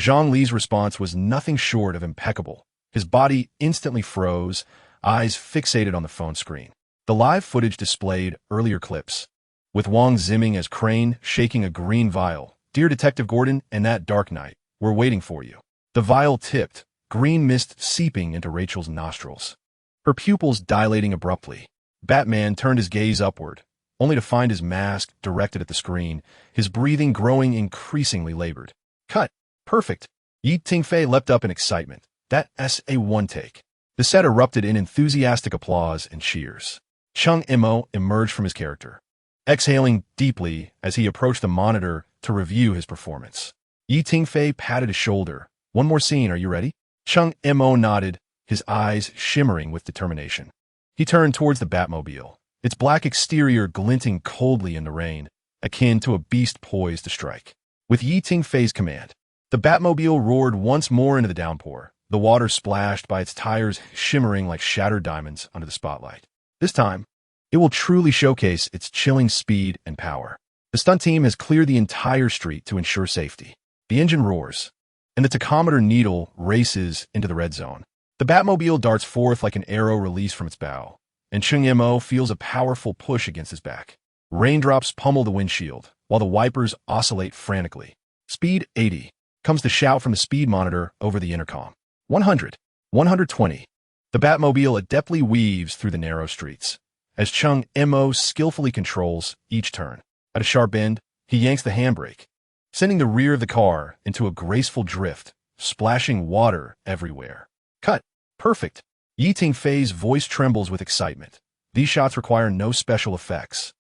Zhang Li's response was nothing short of impeccable. His body instantly froze, eyes fixated on the phone screen. The live footage displayed earlier clips, with Wang Zimming as Crane shaking a green vial. Dear Detective Gordon and that dark night, we're waiting for you. The vial tipped, green mist seeping into Rachel's nostrils, her pupils dilating abruptly. Batman turned his gaze upward, only to find his mask directed at the screen, his breathing growing increasingly labored. Cut. Perfect. Tingfei leapt up in excitement. That's a one take. The set erupted in enthusiastic applause and cheers. Chung Mo emerged from his character, exhaling deeply as he approached the monitor to review his performance. Tingfei patted his shoulder. One more scene, are you ready? Chung Mo nodded, his eyes shimmering with determination. He turned towards the Batmobile, its black exterior glinting coldly in the rain, akin to a beast poised to strike. With Tingfei's command, the Batmobile roared once more into the downpour, the water splashed by its tires shimmering like shattered diamonds under the spotlight. This time, it will truly showcase its chilling speed and power. The stunt team has cleared the entire street to ensure safety. The engine roars, and the tachometer needle races into the red zone. The Batmobile darts forth like an arrow released from its bow, and Chung Mo feels a powerful push against his back. Raindrops pummel the windshield, while the wipers oscillate frantically. Speed 80, comes the shout from the speed monitor over the intercom. 100, 120. The Batmobile adeptly weaves through the narrow streets, as Chung Mo skillfully controls each turn. At a sharp bend, he yanks the handbrake, sending the rear of the car into a graceful drift, splashing water everywhere. Cut. Perfect. Tingfei's voice trembles with excitement. These shots require no special effects.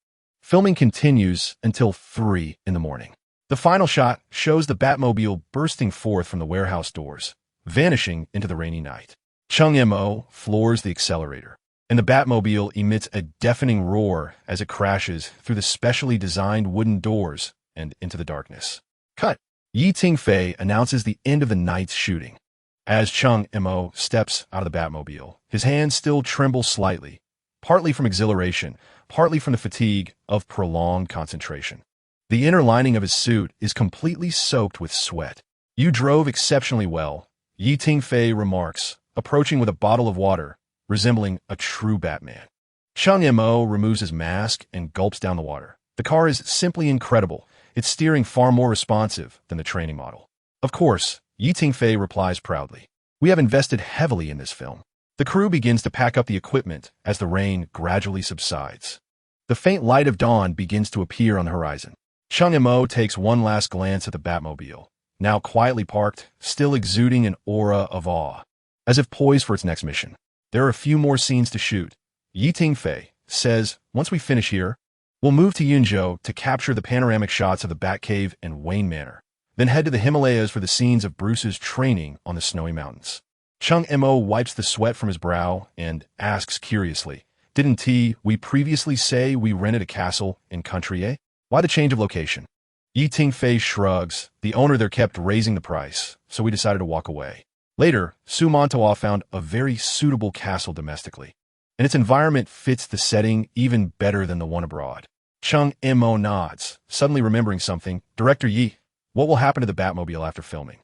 Filming continues until 3 in the morning. The final shot shows the Batmobile bursting forth from the warehouse doors, vanishing into the rainy night. Chung Mo floors the accelerator, and the Batmobile emits a deafening roar as it crashes through the specially designed wooden doors and into the darkness. Cut. Tingfei announces the end of the night's shooting. As Chung Mo steps out of the Batmobile, his hands still tremble slightly, partly from exhilaration, partly from the fatigue of prolonged concentration. The inner lining of his suit is completely soaked with sweat. "You drove exceptionally well," Tingfei remarks, approaching with a bottle of water, resembling a true Batman. Chung Mo removes his mask and gulps down the water. The car is simply incredible. Its steering far more responsive than the training model. "Of course," Tingfei replies proudly. "We have invested heavily in this film." The crew begins to pack up the equipment as the rain gradually subsides. The faint light of dawn begins to appear on the horizon. Chung Mo takes one last glance at the Batmobile, now quietly parked, still exuding an aura of awe, as if poised for its next mission. "There are a few more scenes to shoot," Tingfei says. "Once we finish here, we'll move to Yunzhou to capture the panoramic shots of the Batcave and Wayne Manor, then head to the Himalayas for the scenes of Bruce's training on the snowy mountains." Chung Mo wipes the sweat from his brow and asks curiously, "Didn't we previously say we rented a castle in Country A? Why the change of location?" Tingfei shrugs. "The owner there kept raising the price, so we decided to walk away." Later, Su Montoya found a very suitable castle domestically, and its environment fits the setting even better than the one abroad. Chung Mo nods, suddenly remembering something. "Director Yi, what will happen to the Batmobile after filming?"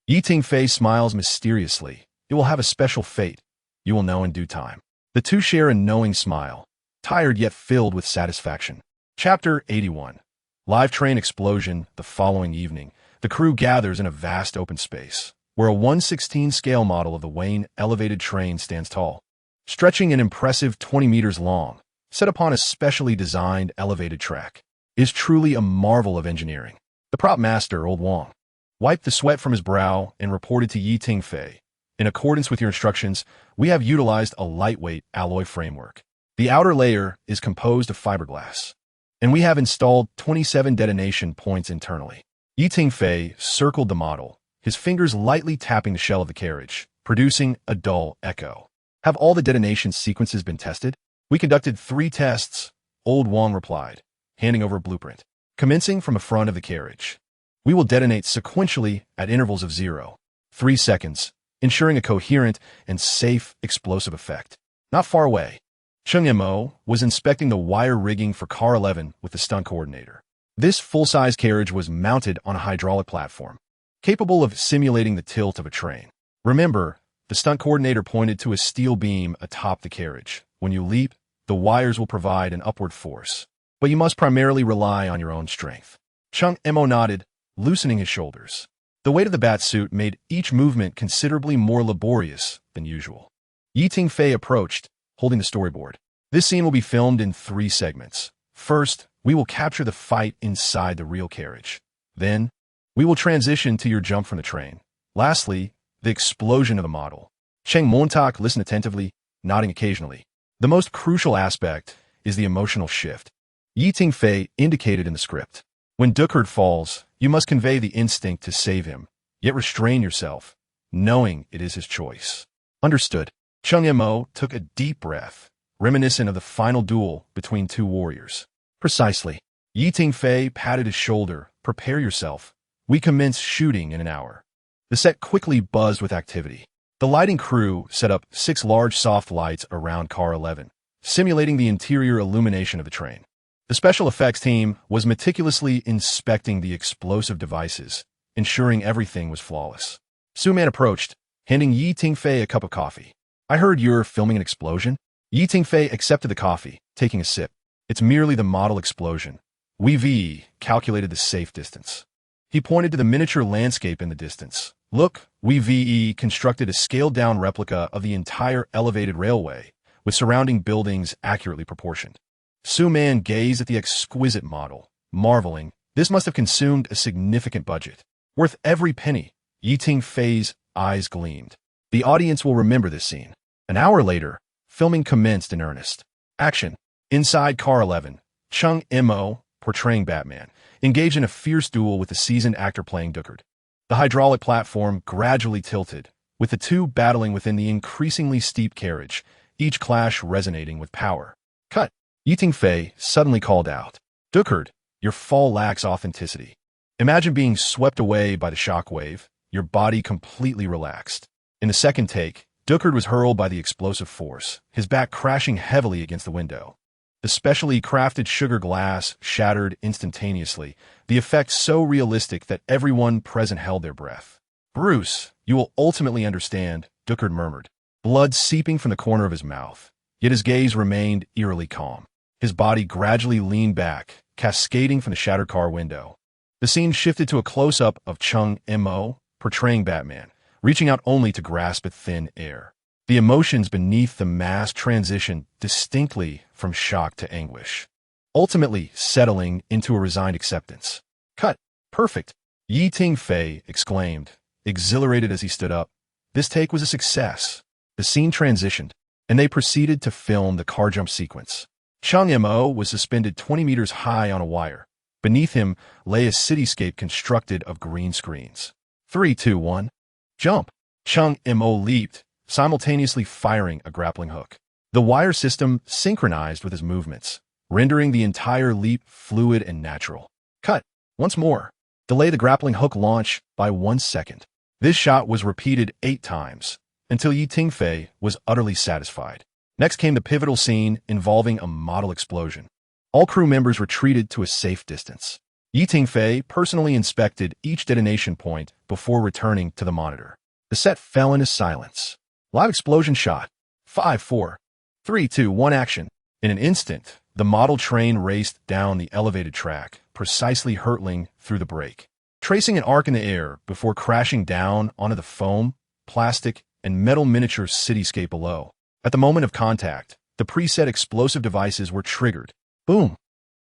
Tingfei smiles mysteriously. "It will have a special fate. You will know in due time." The two share a knowing smile, tired yet filled with satisfaction. Chapter 81. Live train explosion. The following evening, the crew gathers in a vast open space, where a 1/16 scale model of the Wayne elevated train stands tall, stretching an impressive 20 meters long, set upon a specially designed elevated track. It is truly a marvel of engineering. The prop master, Old Wong, wiped the sweat from his brow and reported to Tingfei, "In accordance with your instructions, we have utilized a lightweight alloy framework. The outer layer is composed of fiberglass, and we have installed 27 detonation points internally." Tingfei circled the model, his fingers lightly tapping the shell of the carriage, producing a dull echo. "Have all the detonation sequences been tested?" "We conducted 3 tests," Old Wong replied, handing over a blueprint. "Commencing from the front of the carriage, we will detonate sequentially at intervals of 0.3 seconds, ensuring a coherent and safe explosive effect." Not far away, Chung Mo was inspecting the wire rigging for Car 11 with the stunt coordinator. This full-size carriage was mounted on a hydraulic platform, capable of simulating the tilt of a train. Remember, the stunt coordinator pointed to a steel beam atop the carriage. "When you leap, the wires will provide an upward force, but you must primarily rely on your own strength." Chung Mo nodded, loosening his shoulders. The weight of the bat suit made each movement considerably more laborious than usual. Tingfei approached, holding the storyboard. "This scene will be filmed in 3 segments. First, we will capture the fight inside the real carriage. Then, we will transition to your jump from the train. Lastly, the explosion of the model." Cheng Montauk listened attentively, nodding occasionally. "The most crucial aspect is the emotional shift," Tingfei indicated in the script. "When Duckard falls, you must convey the instinct to save him, yet restrain yourself, knowing it is his choice." "Understood." Chung Mo took a deep breath, reminiscent of the final duel between 2 warriors. "Precisely." Tingfei patted his shoulder. "Prepare yourself. We commence shooting in an hour." The set quickly buzzed with activity. The lighting crew set up 6 large soft lights around Car 11, simulating the interior illumination of the train. The special effects team was meticulously inspecting the explosive devices, ensuring everything was flawless. Su-Man approached, handing Tingfei a cup of coffee. "I heard you're filming an explosion?" Tingfei accepted the coffee, taking a sip. "It's merely the model explosion. We've calculated the safe distance." He pointed to the miniature landscape in the distance. "Look, we've constructed a scaled-down replica of the entire elevated railway, with surrounding buildings accurately proportioned." Su-Man gazed at the exquisite model, marveling. This must have consumed a significant budget. "Worth every penny." Tingfei's eyes gleamed. "The audience will remember this scene." An hour later, filming commenced in earnest. Action. Inside Car 11, Chung Mo, portraying Batman, engaged in a fierce duel with the seasoned actor playing Duckard. The hydraulic platform gradually tilted, with the two battling within the increasingly steep carriage, each clash resonating with power. "Cut!" Tingfei suddenly called out. "Duckard, your fall lacks authenticity. Imagine being swept away by the shockwave, your body completely relaxed. In the second take, Duckard was hurled by the explosive force, his back crashing heavily against the window. The specially crafted sugar glass shattered instantaneously, the effect so realistic that everyone present held their breath. "Bruce, you will ultimately understand," Duckard murmured, blood seeping from the corner of his mouth. Yet his gaze remained eerily calm. His body gradually leaned back, cascading from the shattered car window. The scene shifted to a close-up of Chung Mo, portraying Batman, reaching out only to grasp at thin air. The emotions beneath the mask transitioned distinctly from shock to anguish, ultimately settling into a resigned acceptance. "Cut. Perfect," Yi Tingfei exclaimed, exhilarated as he stood up. This take was a success. The scene transitioned, and they proceeded to film the car jump sequence. Chung Mo was suspended 20 meters high on a wire. Beneath him lay a cityscape constructed of green screens. 3, 2, 1. Jump! Chung Mo leaped, simultaneously firing a grappling hook. The wire system synchronized with his movements, rendering the entire leap fluid and natural. Cut. Once more. Delay the grappling hook launch by 1 second. This shot was repeated 8 times, until Yi Tingfei was utterly satisfied. Next came the pivotal scene involving a model explosion. All crew members retreated to a safe distance. Yi Tingfei personally inspected each detonation point before returning to the monitor. The set fell into silence. Live explosion shot. 5, 4, 3, 2, 1 action. In an instant, the model train raced down the elevated track, precisely hurtling through the brake, tracing an arc in the air before crashing down onto the foam, plastic, and metal miniature cityscape below. At the moment of contact, the preset explosive devices were triggered. Boom!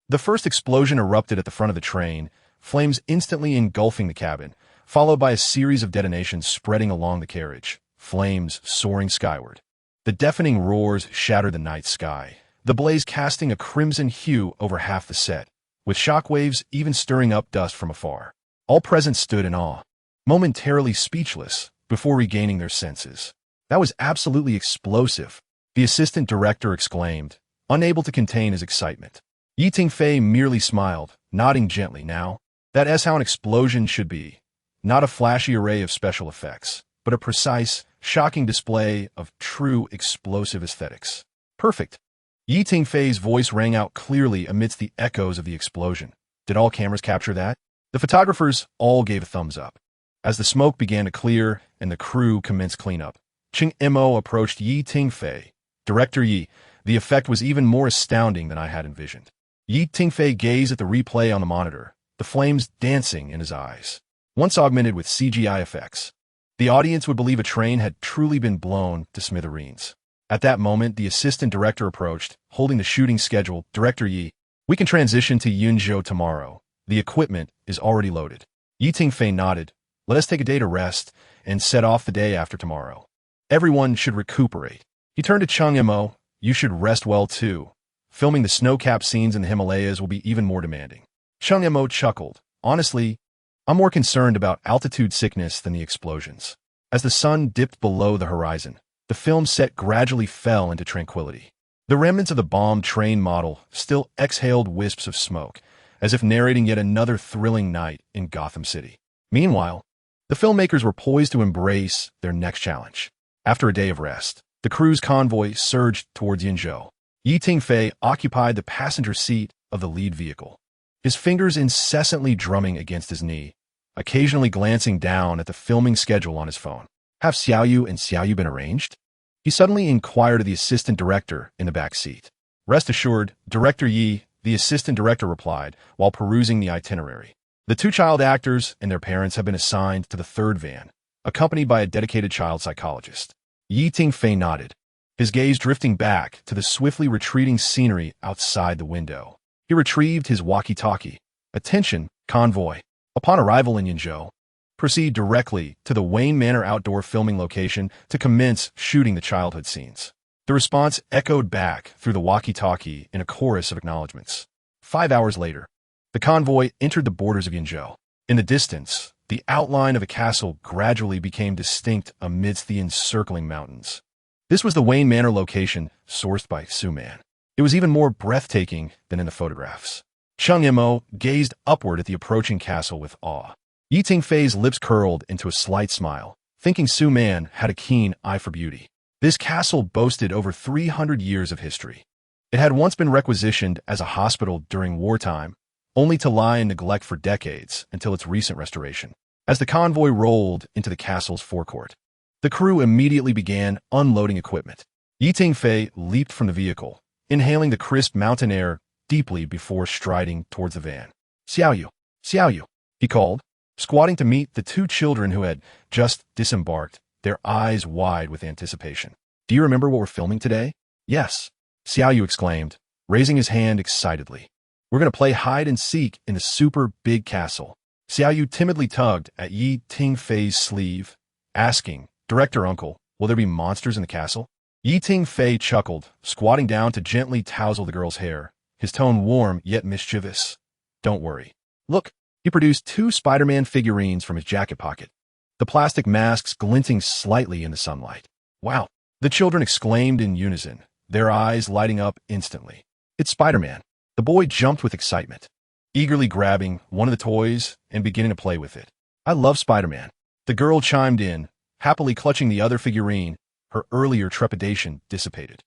The first explosion erupted at the front of the train, flames instantly engulfing the cabin, followed by a series of detonations spreading along the carriage, flames soaring skyward. The deafening roars shattered the night sky, the blaze casting a crimson hue over half the set, with shockwaves even stirring up dust from afar. All present stood in awe, momentarily speechless, before regaining their senses. "That was absolutely explosive," the assistant director exclaimed, unable to contain his excitement. Yi Tingfei merely smiled, nodding gently. "Now, that's how an explosion should be. Not a flashy array of special effects, but a precise, shocking display of true explosive aesthetics." "Perfect." Yi Tingfei's voice rang out clearly amidst the echoes of the explosion. "Did all cameras capture that?" The photographers all gave a thumbs up. As the smoke began to clear and the crew commenced cleanup, Chung Mo approached Yi Tingfei. "Director Yi, the effect was even more astounding than I had envisioned." Yi Tingfei gazed at the replay on the monitor, the flames dancing in his eyes. Once augmented with CGI effects, the audience would believe a train had truly been blown to smithereens. At that moment, the assistant director approached, holding the shooting schedule. "Director Yi, we can transition to Yunzhou tomorrow. The equipment is already loaded." Yi Tingfei nodded. "Let us take a day to rest and set off the day after tomorrow. Everyone should recuperate." He turned to Chung Mo. "You should rest well too. Filming the snow-capped scenes in the Himalayas will be even more demanding." Chung Mo chuckled. "Honestly, I'm more concerned about altitude sickness than the explosions." As the sun dipped below the horizon, the film set gradually fell into tranquility. The remnants of the bombed train model still exhaled wisps of smoke, as if narrating yet another thrilling night in Gotham City. Meanwhile, the filmmakers were poised to embrace their next challenge. After a day of rest, the crew's convoy surged towards Yunzhou. Yi Tingfei occupied the passenger seat of the lead vehicle, his fingers incessantly drumming against his knee, occasionally glancing down at the filming schedule on his phone. "Have Xiaoyu and Xiaoyu been arranged?" He suddenly inquired of the assistant director in the back seat. "Rest assured, Director Yi," the assistant director replied, while perusing the itinerary. "The 2 child actors and their parents have been assigned to the 3rd van, accompanied by a dedicated child psychologist." Yi Tingfei nodded, his gaze drifting back to the swiftly retreating scenery outside the window. He retrieved his walkie-talkie. "Attention, convoy. Upon arrival in Yunzhou, proceed directly to the Wayne Manor outdoor filming location to commence shooting the childhood scenes." The response echoed back through the walkie-talkie in a chorus of acknowledgments. 5 hours later, the convoy entered the borders of Yunzhou. In the distance, the outline of a castle gradually became distinct amidst the encircling mountains. This was the Wayne Manor location sourced by Suman. It was even more breathtaking than in the photographs. Chung Mo gazed upward at the approaching castle with awe. Yi Tingfei's lips curled into a slight smile. thinking Su Man had a keen eye for beauty. This castle boasted over 300 years of history. It had once been requisitioned as a hospital during wartime, only to lie in neglect for decades until its recent restoration. As the convoy rolled into the castle's forecourt, the crew immediately began unloading equipment. Tingfei leaped from the vehicle, inhaling the crisp mountain air deeply before striding towards the van. Xiaoyu, Xiaoyu, he called, squatting to meet the two children who had just disembarked, their eyes wide with anticipation. Do you remember what we're filming today? Yes, Xiaoyu exclaimed, raising his hand excitedly. We're going to play hide and seek in the super big castle. Xiaoyu timidly tugged at Tingfei's sleeve, asking, Director Uncle, will there be monsters in the castle? Tingfei chuckled, squatting down to gently tousle the girl's hair, his tone warm yet mischievous. Don't worry. Look, he produced 2 Spider-Man figurines from his jacket pocket, the plastic masks glinting slightly in the sunlight. Wow, the children exclaimed in unison, their eyes lighting up instantly. It's Spider-Man. The boy jumped with excitement, eagerly grabbing one of the toys and beginning to play with it. I love Spider-Man. The girl chimed in, happily clutching the other figurine. Her earlier trepidation dissipated.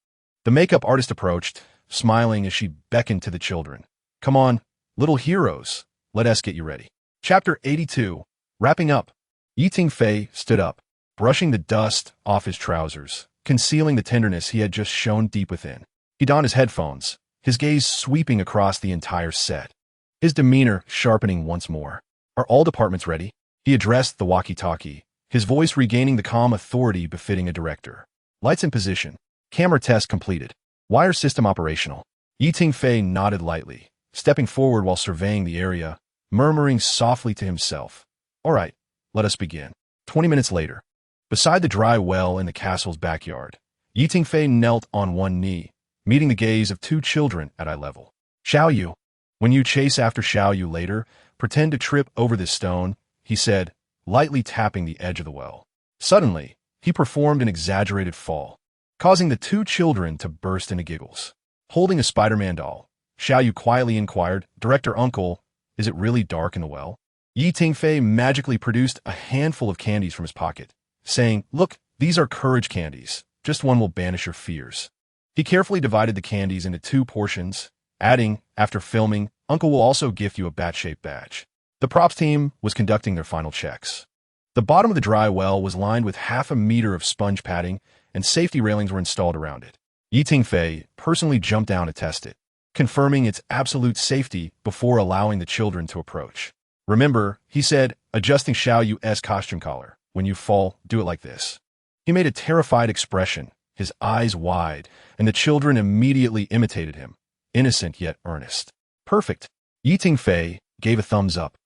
The makeup artist approached, smiling as she beckoned to the children. Come on, little heroes, let us get you ready. Chapter 82, Wrapping Up. Tingfei stood up, brushing the dust off his trousers, concealing the tenderness he had just shown deep within. He donned his headphones, his gaze sweeping across the entire set, his demeanor sharpening once more. Are all departments ready? He addressed the walkie-talkie, his voice regaining the calm authority befitting a director. Lights in position. Camera test completed. Wire system operational. Tingfei nodded lightly, stepping forward while surveying the area, murmuring softly to himself. All right, let us begin. 20 minutes later, beside the dry well in the castle's backyard, Tingfei knelt on one knee, meeting the gaze of 2 children at eye level. Xiaoyu, when you chase after Xiaoyu later, pretend to trip over this stone, he said, lightly tapping the edge of the well. Suddenly, he performed an exaggerated fall, causing the 2 children to burst into giggles. Holding a Spider-Man doll, Xiaoyu quietly inquired, Director Uncle, is it really dark in the well? Tingfei magically produced a handful of candies from his pocket, saying, Look, these are courage candies. Just one will banish your fears. He carefully divided the candies into 2 portions, adding, after filming, Uncle will also gift you a bat-shaped badge. The props team was conducting their final checks. The bottom of the dry well was lined with half a meter of sponge padding, and safety railings were installed around it. Tingfei personally jumped down to test it, confirming its absolute safety before allowing the children to approach. Remember, he said, adjusting Xiaoyu's costume collar. When you fall, do it like this. He made a terrified expression, his eyes wide, and the children immediately imitated him, innocent yet earnest. Perfect. Tingfei gave a thumbs up.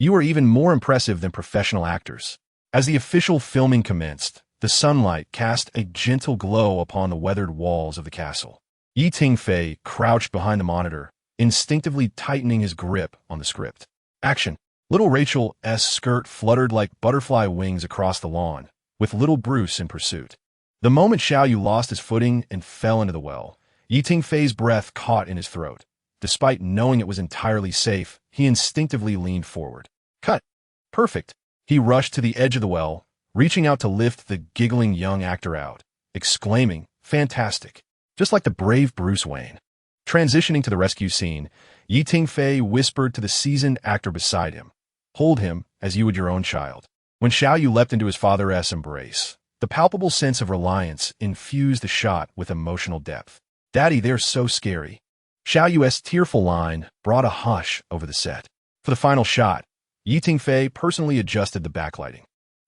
You are even more impressive than professional actors. As the official filming commenced, the sunlight cast a gentle glow upon the weathered walls of the castle. Tingfei crouched behind the monitor, instinctively tightening his grip on the script. Action. Little Rachel's skirt fluttered like butterfly wings across the lawn, with little Bruce in pursuit. The moment Xiaoyu lost his footing and fell into the well, Tingfei's breath caught in his throat. Despite knowing it was entirely safe, he instinctively leaned forward. Cut. Perfect. He rushed to the edge of the well, reaching out to lift the giggling young actor out, exclaiming, Fantastic. Just like the brave Bruce Wayne. Transitioning to the rescue scene, Tingfei whispered to the seasoned actor beside him, Hold him as you would your own child. When Xiaoyu leapt into his father's embrace, the palpable sense of reliance infused the shot with emotional depth. Daddy, they're so scary. Xiaoyu's tearful line brought a hush over the set. For the final shot, Tingfei personally adjusted the backlighting.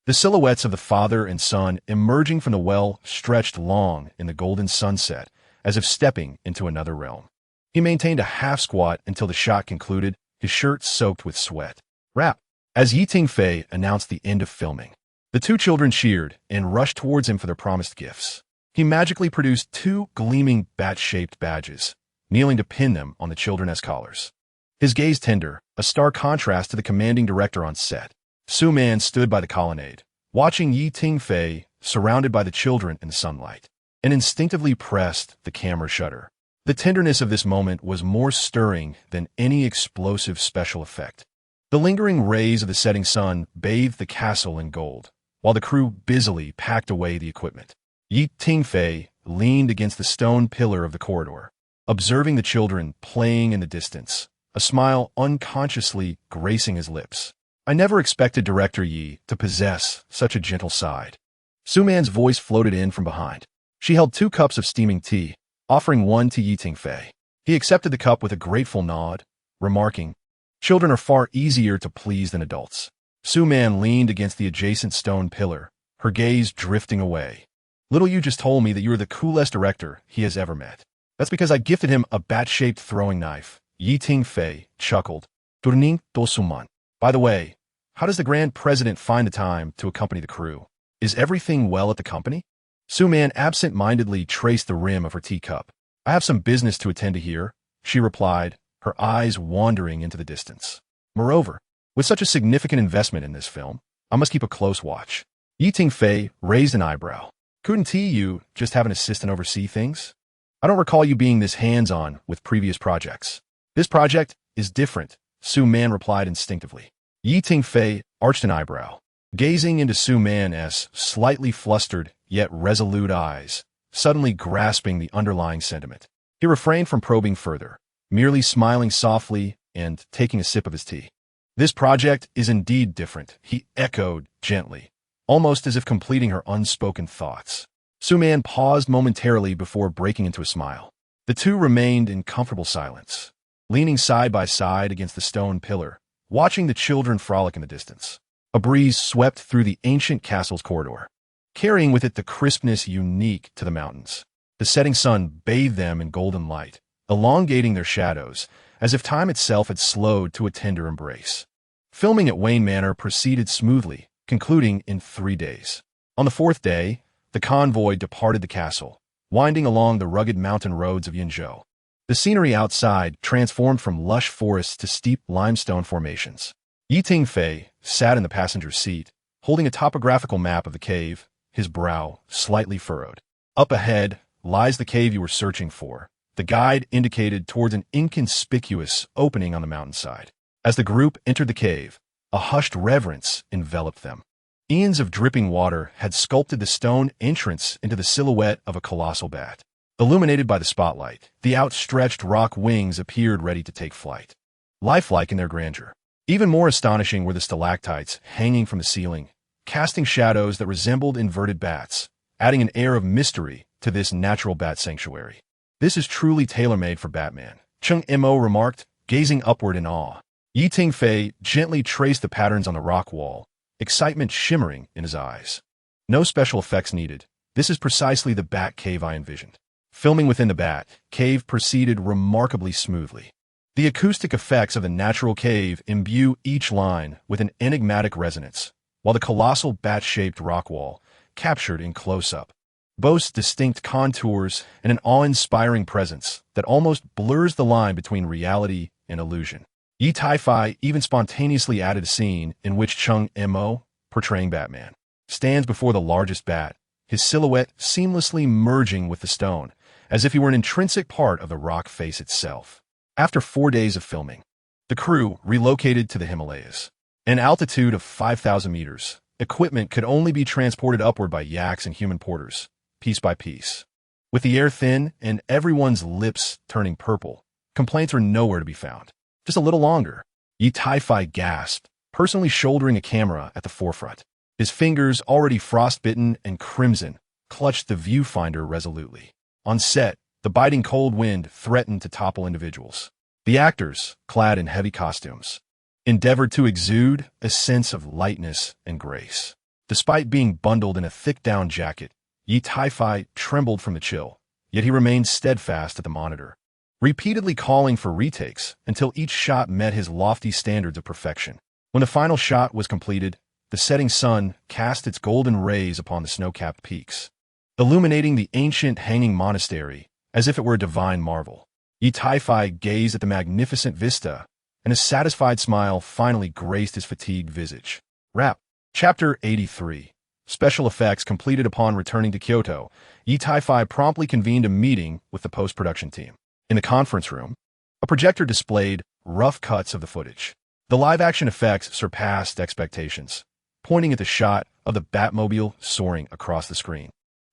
The silhouettes of the father and son emerging from the well stretched long in the golden sunset, as if stepping into another realm. He maintained a half squat until the shot concluded, his shirt soaked with sweat. Wrap. As Tingfei announced the end of filming, the 2 children cheered and rushed towards him for their promised gifts. He magically produced 2 gleaming bat-shaped badges, kneeling to pin them on the children's collars. His gaze tender, a stark contrast to the commanding director on set. Su Man stood by the colonnade, watching Tingfei surrounded by the children in the sunlight, and instinctively pressed the camera shutter. The tenderness of this moment was more stirring than any explosive special effect. The lingering rays of the setting sun bathed the castle in gold, while the crew busily packed away the equipment. Tingfei leaned against the stone pillar of the corridor, observing the children playing in the distance, a smile unconsciously gracing his lips. I never expected Director Yi to possess such a gentle side. Su Man's voice floated in from behind. She held 2 cups of steaming tea, offering one to Tingfei. He accepted the cup with a grateful nod, remarking, "Children are far easier to please than adults." Su Man leaned against the adjacent stone pillar, her gaze drifting away. "Little you just told me that you are the coolest director he has ever met. That's because I gifted him a bat-shaped throwing knife." Tingfei chuckled. "Turning dosuman. By the way, how does the Grand President find the time to accompany the crew? Is everything well at the company?" Su Man absent-mindedly traced the rim of her teacup. "I have some business to attend to here," she replied, her eyes wandering into the distance. "Moreover, with such a significant investment in this film, I must keep a close watch." Tingfei raised an eyebrow. "Couldn't you just have an assistant oversee things? I don't recall you being this hands-on with previous projects." "This project is different," Su Man replied instinctively. Tingfei arched an eyebrow, gazing into Su Man's slightly flustered yet resolute eyes, suddenly grasping the underlying sentiment. He refrained from probing further, merely smiling softly and taking a sip of his tea. "This project is indeed different," he echoed gently, almost as if completing her unspoken thoughts. Su Man paused momentarily before breaking into a smile. The two remained in comfortable silence, leaning side by side against the stone pillar, watching the children frolic in the distance. A breeze swept through the ancient castle's corridor, carrying with it the crispness unique to the mountains. The setting sun bathed them in golden light, elongating their shadows, as if time itself had slowed to a tender embrace. Filming at Wayne Manor proceeded smoothly, concluding in 3 days. On the 4th day, the convoy departed the castle, winding along the rugged mountain roads of Yinzhou. The scenery outside transformed from lush forests to steep limestone formations. Tingfei sat in the passenger seat, holding a topographical map of the cave, his brow slightly furrowed. "Up ahead lies the cave you were searching for," the guide indicated towards an inconspicuous opening on the mountainside. As the group entered the cave, a hushed reverence enveloped them. Eons of dripping water had sculpted the stone entrance into the silhouette of a colossal bat. Illuminated by the spotlight, the outstretched rock wings appeared ready to take flight, lifelike in their grandeur. Even more astonishing were the stalactites hanging from the ceiling, casting shadows that resembled inverted bats, adding an air of mystery to this natural bat sanctuary. "This is truly tailor-made for Batman," Chung Mo remarked, gazing upward in awe. Tingfei gently traced the patterns on the rock wall, excitement shimmering in his eyes. "No special effects needed. This is precisely the bat cave I envisioned." Filming within the bat cave proceeded remarkably smoothly. The acoustic effects of the natural cave imbue each line with an enigmatic resonance, while the colossal bat-shaped rock wall, captured in close-up, boasts distinct contours and an awe-inspiring presence that almost blurs the line between reality and illusion. Tingfei even spontaneously added a scene in which Chung Mo, portraying Batman, stands before the largest bat, his silhouette seamlessly merging with the stone, as if he were an intrinsic part of the rock face itself. After 4 days of filming, the crew relocated to the Himalayas. An altitude of 5,000 meters, equipment could only be transported upward by yaks and human porters, piece by piece. With the air thin and everyone's lips turning purple, complaints were nowhere to be found. "Just a little longer," Tingfei gasped, personally shouldering a camera at the forefront. His fingers, already frostbitten and crimson, clutched the viewfinder resolutely. On set, the biting cold wind threatened to topple individuals. The actors, clad in heavy costumes, endeavored to exude a sense of lightness and grace. Despite being bundled in a thick down jacket, Tingfei trembled from the chill, yet he remained steadfast at the monitor, repeatedly calling for retakes until each shot met his lofty standards of perfection. When the final shot was completed, the setting sun cast its golden rays upon the snow-capped peaks, illuminating the ancient hanging monastery as if it were a divine marvel. Tingfei gazed at the magnificent vista, and a satisfied smile finally graced his fatigued visage. Wrap. Chapter 83. Special effects completed upon returning to Kyoto, Tingfei promptly convened a meeting with the post-production team. In the conference room, a projector displayed rough cuts of the footage. The live-action effects surpassed expectations, pointing at the shot of the Batmobile soaring across the screen.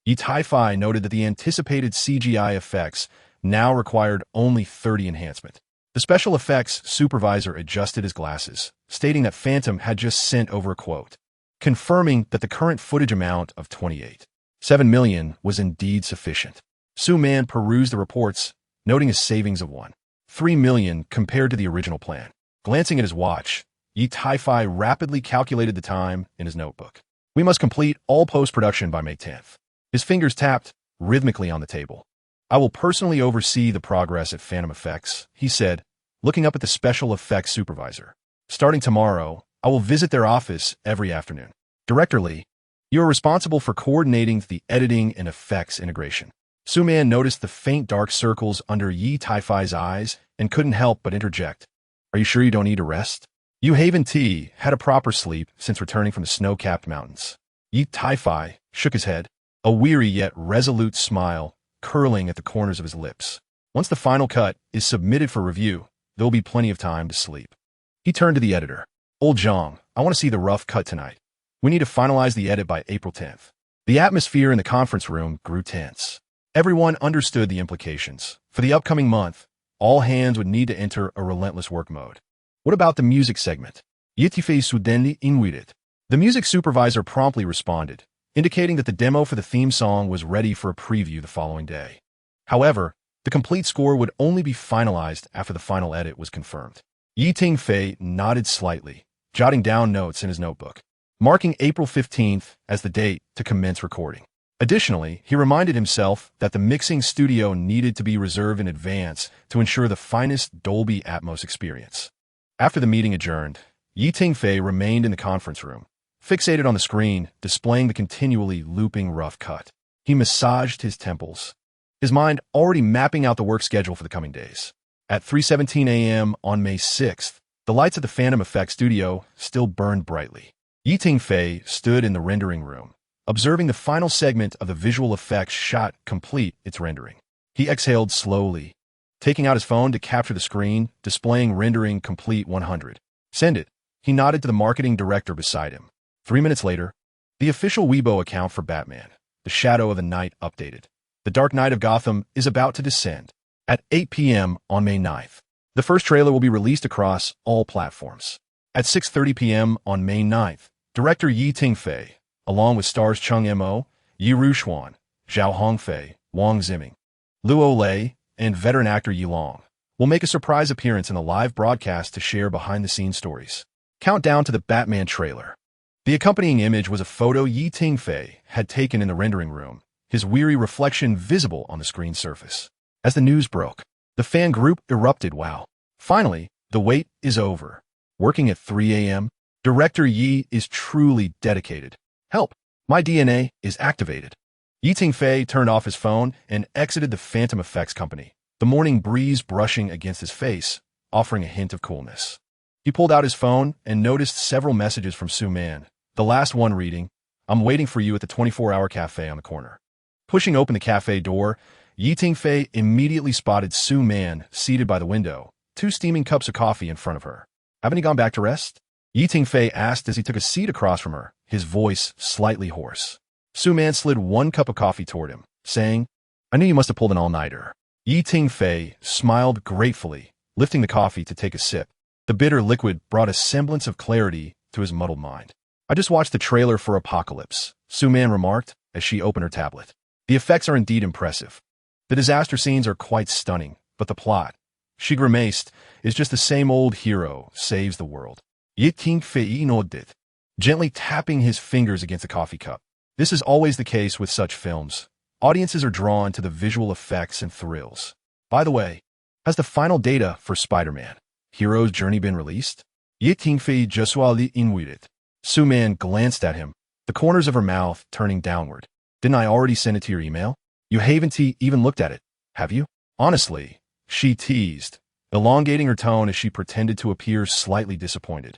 Tingfei noted that the anticipated CGI effects now required only 30 enhancement. The special effects supervisor adjusted his glasses, stating that Phantom had just sent over a quote, confirming that the current footage amount of 28.7 million was indeed sufficient. Su-Man perused the reports, noting a savings of 1.3 million compared to the original plan. Glancing at his watch, Tingfei rapidly calculated the time in his notebook. We must complete all post-production by May 10th. His fingers tapped rhythmically on the table. I will personally oversee the progress at Phantom Effects, he said, looking up at the special effects supervisor. Starting tomorrow, I will visit their office every afternoon. Director Lee, you are responsible for coordinating the editing and effects integration. Su-Man noticed the faint dark circles under Tingfei's eyes and couldn't help but interject. Are you sure you don't need a rest? Yu Haven T had a proper sleep since returning from the snow-capped mountains. Tingfei shook his head, a weary yet resolute smile curling at the corners of his lips. Once the final cut is submitted for review, there will be plenty of time to sleep. He turned to the editor. Old Zhang, I want to see the rough cut tonight. We need to finalize the edit by April 10th. The atmosphere in the conference room grew tense. Everyone understood the implications. For the upcoming month, all hands would need to enter a relentless work mode. What about the music segment? Tingfei sudenli invited. The music supervisor promptly responded, indicating that the demo for the theme song was ready for a preview the following day. However, the complete score would only be finalized after the final edit was confirmed. Tingfei nodded slightly, jotting down notes in his notebook, marking April 15th as the date to commence recording. Additionally, he reminded himself that the mixing studio needed to be reserved in advance to ensure the finest Dolby Atmos experience. After the meeting adjourned, Tingfei remained in the conference room, fixated on the screen, displaying the continually looping rough cut. He massaged his temples, his mind already mapping out the work schedule for the coming days. At 3:17 a.m. on May 6th, the lights at the Phantom Effects studio still burned brightly. Tingfei stood in the rendering room, observing the final segment of the visual effects shot complete its rendering. He exhaled slowly, taking out his phone to capture the screen, displaying rendering complete 100. Send it. He nodded to the marketing director beside him. 3 minutes later, the official Weibo account for Batman, The Shadow of the Night, updated. The Dark Knight of Gotham is about to descend. At 8 p.m. on May 9th, the first trailer will be released across all platforms. At 6:30 p.m. on May 9th, director Tingfei, along with stars Chung Mo, Yi Ruxuan, Zhao Hongfei, Wang Ziming, Luo Lei, and veteran actor Yi Long, will make a surprise appearance in the live broadcast to share behind-the-scenes stories. Countdown to the Batman trailer. The accompanying image was a photo Tingfei had taken in the rendering room, his weary reflection visible on the screen surface. As the news broke, the fan group erupted. Wow. Finally, the wait is over. Working at 3 a.m., director Yi is truly dedicated. Help! My DNA is activated. Tingfei turned off his phone and exited the Phantom Effects company, the morning breeze brushing against his face, offering a hint of coolness. He pulled out his phone and noticed several messages from Su-Man, the last one reading, I'm waiting for you at the 24-hour cafe on the corner. Pushing open the cafe door, Tingfei immediately spotted Su-Man seated by the window, 2 steaming cups of coffee in front of her. Haven't you gone back to rest? Tingfei asked as he took a seat across from her, his voice slightly hoarse. Su-Man slid 1 cup of coffee toward him, saying, I knew you must have pulled an all-nighter. Tingfei smiled gratefully, lifting the coffee to take a sip. The bitter liquid brought a semblance of clarity to his muddled mind. I just watched the trailer for Apocalypse, Su-Man remarked as she opened her tablet. The effects are indeed impressive. The disaster scenes are quite stunning, but the plot, she grimaced, is just the same old hero saves the world. Tingfei nodded, gently tapping his fingers against the coffee cup. This is always the case with such films. Audiences are drawn to the visual effects and thrills. By the way, has the final data for Spider-Man, Hero's Journey been released? Tingfei jesuali invited. Su-Man glanced at him, the corners of her mouth turning downward. Didn't I already send it to your email? You haven't even looked at it, have you? Honestly, she teased, elongating her tone as she pretended to appear slightly disappointed,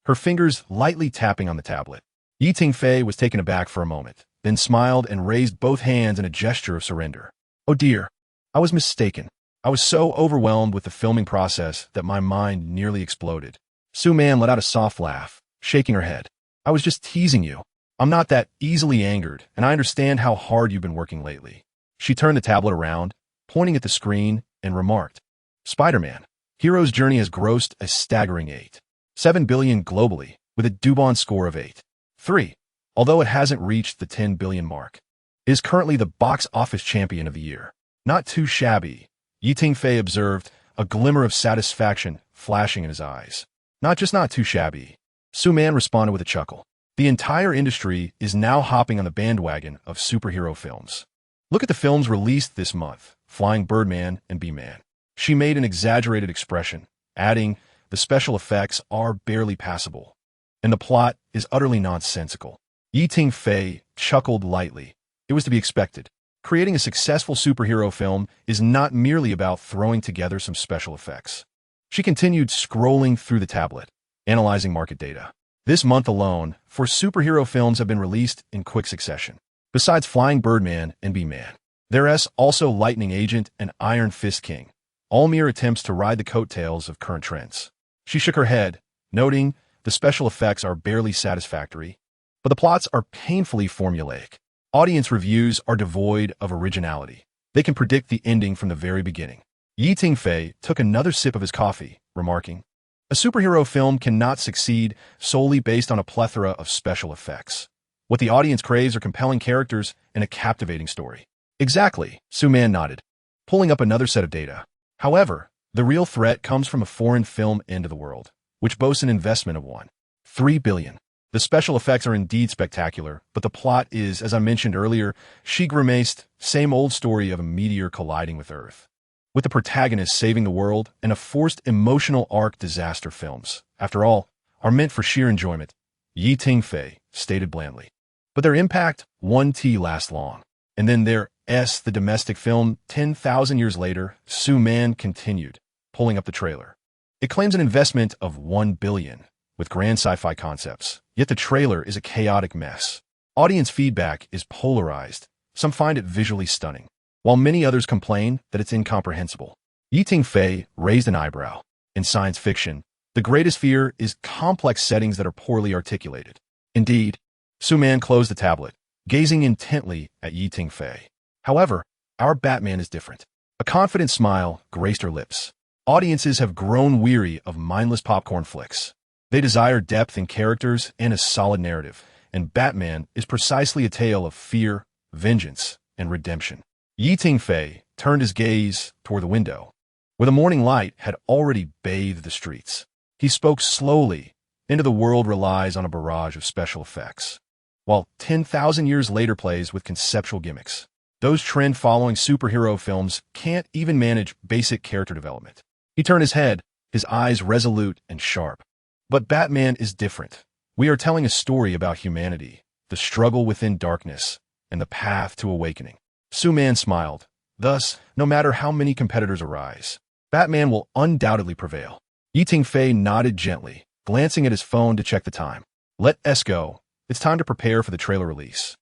her fingers lightly tapping on the tablet. Tingfei was taken aback for a moment, then smiled and raised both hands in a gesture of surrender. Oh dear, I was mistaken. I was so overwhelmed with the filming process that my mind nearly exploded. Su-Man let out a soft laugh, shaking her head. I was just teasing you. I'm not that easily angered, and I understand how hard you've been working lately. She turned the tablet around, pointing at the screen, and remarked, Spider-Man, Hero's Journey has grossed a staggering 8.7 billion globally, with a Dubon score of 8.3. Although it hasn't reached the 10 billion mark, it is currently the box office champion of the year. Not too shabby, Tingfei observed, a glimmer of satisfaction flashing in his eyes. Not too shabby. Su-Man responded with a chuckle. The entire industry is now hopping on the bandwagon of superhero films. Look at the films released this month, Flying Birdman and B-Man. She made an exaggerated expression, adding, the special effects are barely passable, and the plot is utterly nonsensical. Tingfei chuckled lightly. It was to be expected. Creating a successful superhero film is not merely about throwing together some special effects. She continued scrolling through the tablet, analyzing market data. This month alone, 4 superhero films have been released in quick succession. Besides Flying Birdman and B-Man, there's also Lightning Agent and Iron Fist King, all mere attempts to ride the coattails of current trends. She shook her head, noting the special effects are barely satisfactory, but the plots are painfully formulaic. Audience reviews are devoid of originality. They can predict the ending from the very beginning. Tingfei took another sip of his coffee, remarking, a superhero film cannot succeed solely based on a plethora of special effects. What the audience craves are compelling characters and a captivating story. Exactly, Su-Man nodded, pulling up another set of data. However, the real threat comes from a foreign film end of the world, which boasts an investment of 1.3 billion. The special effects are indeed spectacular, but the plot is, as I mentioned earlier, she grimaced, same old story of a meteor colliding with Earth, with the protagonist saving the world and a forced emotional arc. Disaster films, after all, are meant for sheer enjoyment, Tingfei stated blandly. But their impact won't last long. And then there's the domestic film 10,000 years later, Su-Man continued, pulling up the trailer. It claims an investment of 1 billion, with grand sci-fi concepts, yet the trailer is a chaotic mess. Audience feedback is polarized. Some find it visually stunning, while many others complain that it's incomprehensible. Tingfei raised an eyebrow. In science fiction, the greatest fear is complex settings that are poorly articulated. Indeed, Su-Man closed the tablet, gazing intently at Tingfei. However, our Batman is different. A confident smile graced her lips. Audiences have grown weary of mindless popcorn flicks. They desire depth in characters and a solid narrative, and Batman is precisely a tale of fear, vengeance, and redemption. Tingfei turned his gaze toward the window, where the morning light had already bathed the streets. He spoke slowly. Into the world relies on a barrage of special effects, while 10,000 years later plays with conceptual gimmicks. Those trend-following superhero films can't even manage basic character development. He turned his head, his eyes resolute and sharp. But Batman is different. We are telling a story about humanity, the struggle within darkness, and the path to awakening. Su-Man smiled. Thus, no matter how many competitors arise, Batman will undoubtedly prevail. Tingfei nodded gently, glancing at his phone to check the time. Let's go. It's time to prepare for the trailer release.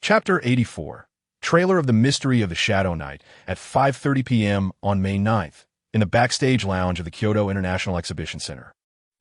Chapter 84. Trailer of The Mystery of the Shadow Knight at 5:30 p.m. on May 9th in the backstage lounge of the Kyoto International Exhibition Center.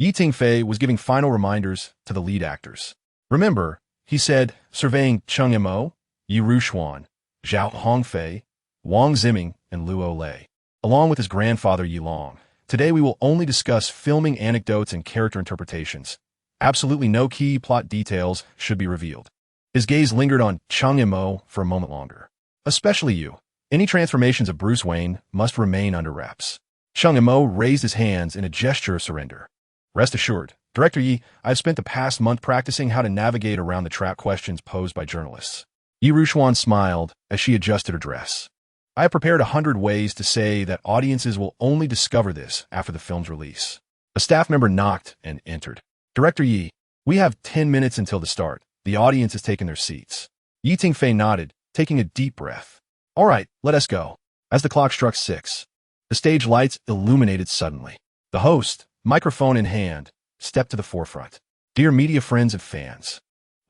Tingfei was giving final reminders to the lead actors. Remember, he said, surveying Chung Mo, Yi Ruxuan, Zhao Hongfei, Wang Ziming, and Luo Lei, along with his grandfather Yi Long. Today we will only discuss filming anecdotes and character interpretations. Absolutely no key plot details should be revealed. His gaze lingered on Chung Mo for a moment longer. Especially you. Any transformations of Bruce Wayne must remain under wraps. Chung Mo raised his hands in a gesture of surrender. Rest assured, Director Yi, I have spent the past month practicing how to navigate around the trap questions posed by journalists. Yi Ruxuan smiled as she adjusted her dress. I have prepared 100 ways to say that audiences will only discover this after the film's release. A staff member knocked and entered. Director Yi, we have 10 minutes until the start. The audience has taken their seats. Tingfei nodded, taking a deep breath. All right, let us go. As the clock struck 6, the stage lights illuminated suddenly. The host, microphone in hand, stepped to the forefront. Dear media friends and fans,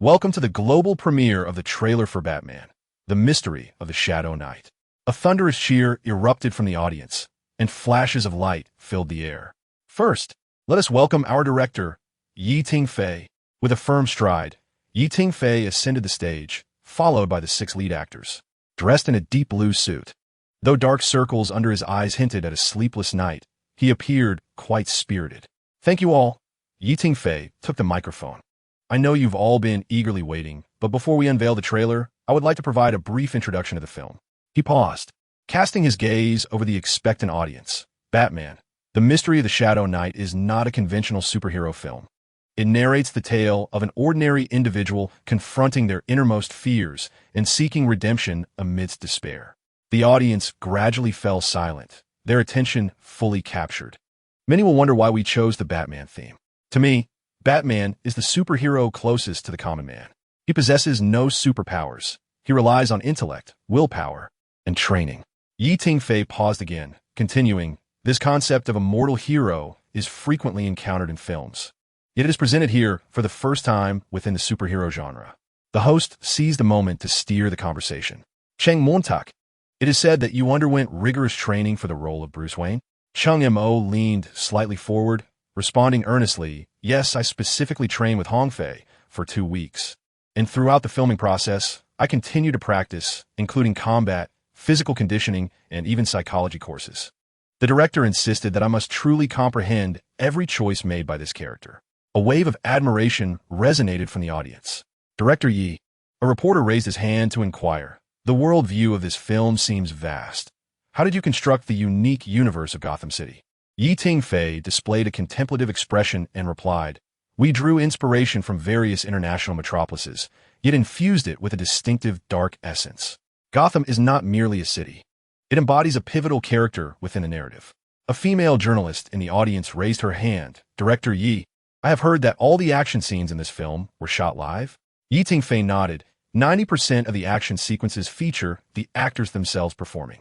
welcome to the global premiere of the trailer for Batman, The Mystery of the Shadow Knight. A thunderous cheer erupted from the audience, and flashes of light filled the air. First, let us welcome our director, Tingfei. With a firm stride, Tingfei ascended the stage, followed by the 6 lead actors, dressed in a deep blue suit. Though dark circles under his eyes hinted at a sleepless night, he appeared quite spirited. "Thank you all." Tingfei took the microphone. "I know you've all been eagerly waiting, but before we unveil the trailer, I would like to provide a brief introduction to the film." He paused, casting his gaze over the expectant audience. Batman, The Mystery of the Shadow Knight is not a conventional superhero film. It narrates the tale of an ordinary individual confronting their innermost fears and seeking redemption amidst despair. The audience gradually fell silent, their attention fully captured. Many will wonder why we chose the Batman theme. To me, Batman is the superhero closest to the common man. He possesses no superpowers. He relies on intellect, willpower, and training. Tingfei paused again, continuing, "This concept of a mortal hero is frequently encountered in films. Yet it is presented here for the first time within the superhero genre." The host seized the moment to steer the conversation. "Cheng Montak, it is said that you underwent rigorous training for the role of Bruce Wayne?" Chung Mo leaned slightly forward, responding earnestly, "Yes, I specifically trained with Hongfei for 2 weeks. And throughout the filming process, I continue to practice, including combat, physical conditioning, and even psychology courses." The director insisted that I must truly comprehend every choice made by this character. A wave of admiration resonated from the audience. "Director Yi," a reporter raised his hand to inquire, "the worldview of this film seems vast. How did you construct the unique universe of Gotham City?" Tingfei displayed a contemplative expression and replied, "We drew inspiration from various international metropolises, yet infused it with a distinctive dark essence. Gotham is not merely a city. It embodies a pivotal character within the narrative." A female journalist in the audience raised her hand. "Director Yi, I have heard that all the action scenes in this film were shot live?" Tingfei nodded. 90% of the action sequences feature the actors themselves performing.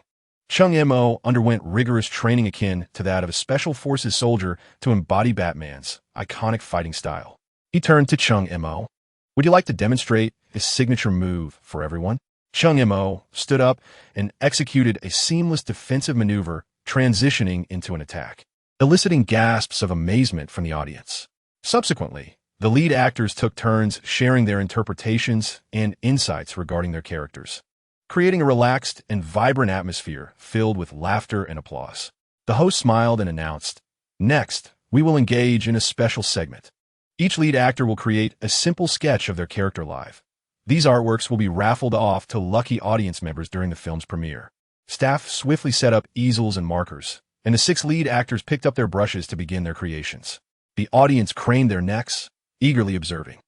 Chung Mo underwent rigorous training akin to that of a special forces soldier to embody Batman's iconic fighting style. He turned to Chung Mo. "Would you like to demonstrate his signature move for everyone?" Chung Mo stood up and executed a seamless defensive maneuver, transitioning into an attack, eliciting gasps of amazement from the audience. Subsequently, the lead actors took turns sharing their interpretations and insights regarding their characters, creating a relaxed and vibrant atmosphere filled with laughter and applause. The host smiled and announced, "Next, we will engage in a special segment. Each lead actor will create a simple sketch of their character live. These artworks will be raffled off to lucky audience members during the film's premiere." Staff swiftly set up easels and markers, and the 6 lead actors picked up their brushes to begin their creations. The audience craned their necks, eagerly observing.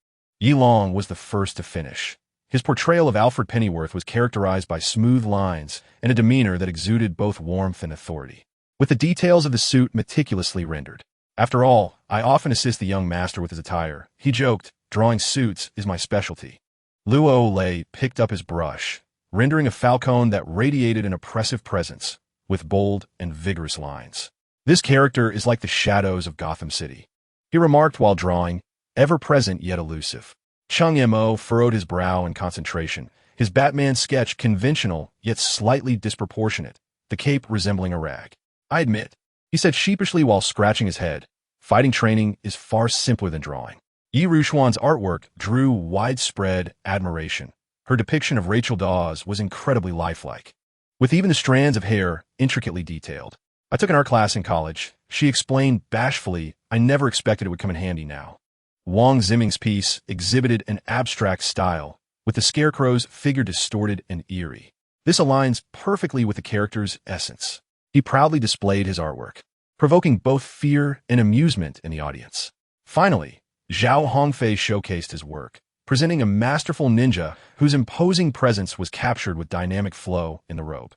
Yi Long was the first to finish. His portrayal of Alfred Pennyworth was characterized by smooth lines and a demeanor that exuded both warmth and authority, with the details of the suit meticulously rendered. "After all, I often assist the young master with his attire," he joked. "Drawing suits is my specialty." Luo Lei picked up his brush, rendering a falcon that radiated an oppressive presence, with bold and vigorous lines. "This character is like the shadows of Gotham City," he remarked while drawing, ever present yet elusive. Chung Mo furrowed his brow in concentration, his Batman sketch conventional yet slightly disproportionate, the cape resembling a rag. "I admit," he said sheepishly while scratching his head, "fighting training is far simpler than drawing." Yi Rushuan's artwork drew widespread admiration. Her depiction of Rachel Dawes was incredibly lifelike, with even the strands of hair intricately detailed. "I took an art class in college," she explained bashfully. "I never expected it would come in handy now." Wang Ziming's piece exhibited an abstract style, with the scarecrow's figure distorted and eerie. This aligns perfectly with the character's essence. He proudly displayed his artwork, provoking both fear and amusement in the audience. Finally, Zhao Hongfei showcased his work, presenting a masterful ninja whose imposing presence was captured with dynamic flow in the robe.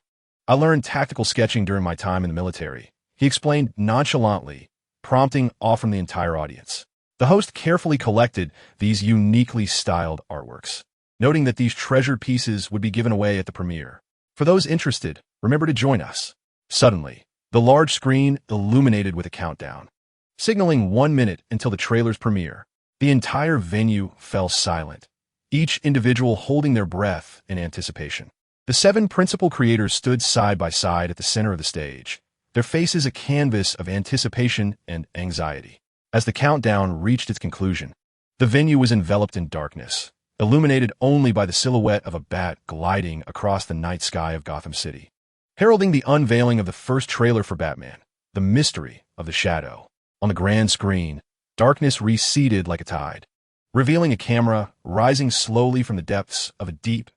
"I learned tactical sketching during my time in the military," he explained nonchalantly, prompting awe from the entire audience. The host carefully collected these uniquely styled artworks, noting that these treasured pieces would be given away at the premiere. "For those interested, remember to join us." Suddenly, the large screen illuminated with a countdown, signaling 1 minute until the trailer's premiere. The entire venue fell silent, each individual holding their breath in anticipation. The 7 principal creators stood side by side at the center of the stage, their faces a canvas of anticipation and anxiety. As the countdown reached its conclusion, The venue was enveloped in darkness, illuminated only by the silhouette of a bat gliding across the night sky of Gotham City, heralding the unveiling of the first trailer for Batman, The Mystery of the Shadow. On the grand screen, darkness receded like a tide, revealing a camera rising slowly from the depths of a deep,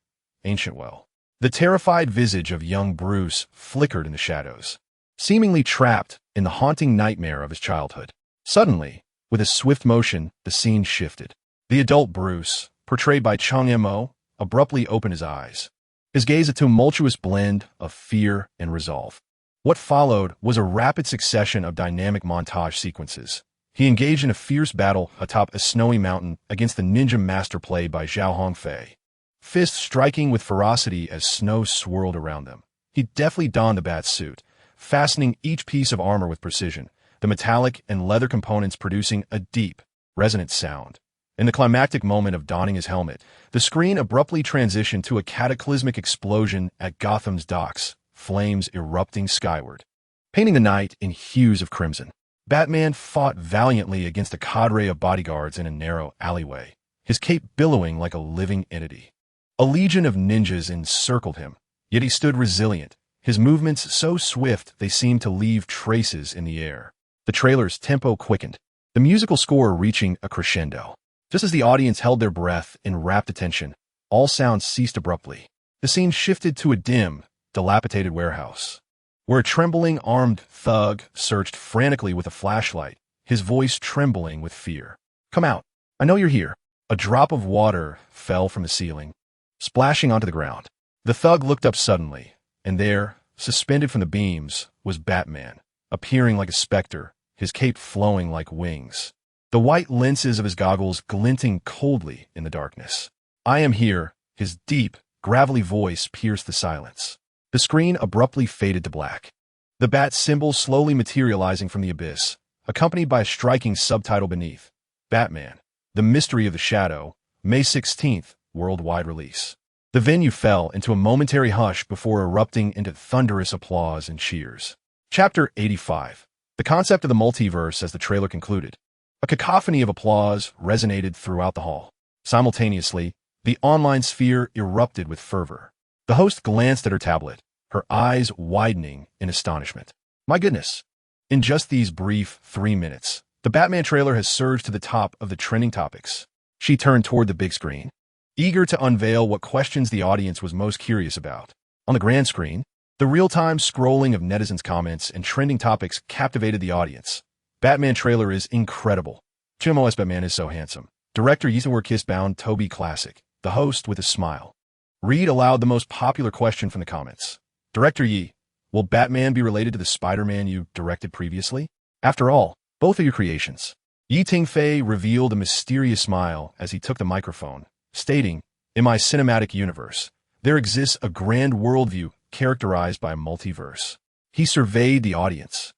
ancient well. The terrified visage of young Bruce flickered in the shadows, seemingly trapped in the haunting nightmare of his childhood. Suddenly, with a swift motion, the scene shifted. The adult Bruce, portrayed by Chung Mo, abruptly opened his eyes, his gaze a tumultuous blend of fear and resolve. What followed was a rapid succession of dynamic montage sequences. He engaged in a fierce battle atop a snowy mountain against the ninja master played by Tingfei, fists striking with ferocity as snow swirled around them. He deftly donned the bat suit, fastening each piece of armor with precision, the metallic and leather components producing a deep, resonant sound. In the climactic moment of donning his helmet, the screen abruptly transitioned to a cataclysmic explosion at Gotham's docks, flames erupting skyward, painting the night in hues of crimson. Batman fought valiantly against a cadre of bodyguards in a narrow alleyway, his cape billowing like a living entity. A legion of ninjas encircled him, yet he stood resilient, his movements so swift they seemed to leave traces in the air. The trailer's tempo quickened, the musical score reaching a crescendo. Just as the audience held their breath in rapt attention, all sounds ceased abruptly. The scene shifted to a dim, dilapidated warehouse, where a trembling armed thug searched frantically with a flashlight, his voice trembling with fear. "Come out. I know you're here." A drop of water fell from the ceiling, splashing onto the ground. The thug looked up suddenly, and there, suspended from the beams, was Batman, appearing like a specter, his cape flowing like wings, the white lenses of his goggles glinting coldly in the darkness. "I am here," his deep, gravelly voice pierced the silence. The screen abruptly faded to black, the bat symbol slowly materializing from the abyss, accompanied by a striking subtitle beneath, Batman, The Mystery of the Shadow, May 16th, worldwide release. The venue fell into a momentary hush before erupting into thunderous applause and cheers. Chapter 85. The concept of the multiverse as the trailer concluded. A cacophony of applause resonated throughout the hall. Simultaneously, the online sphere erupted with fervor. The host glanced at her tablet, her eyes widening in astonishment. My goodness! In just these brief 3 minutes, the Batman trailer has surged to the top of the trending topics. She turned toward the big screen, eager to unveil what questions the audience was most curious about. On the grand screen, the real-time scrolling of netizens' comments and trending topics captivated the audience. Batman trailer is incredible. Chimo's Batman is so handsome. Director Yisawar Kiss Bound Toby Classic. The host with a smile. Read aloud the most popular question from the comments. Director Yi, will Batman be related to the Spider-Man you directed previously? After all, both are your creations. Yi Tingfei revealed a mysterious smile as he took the microphone, stating, "In my cinematic universe, there exists a grand worldview characterized by a multiverse." He surveyed the audience,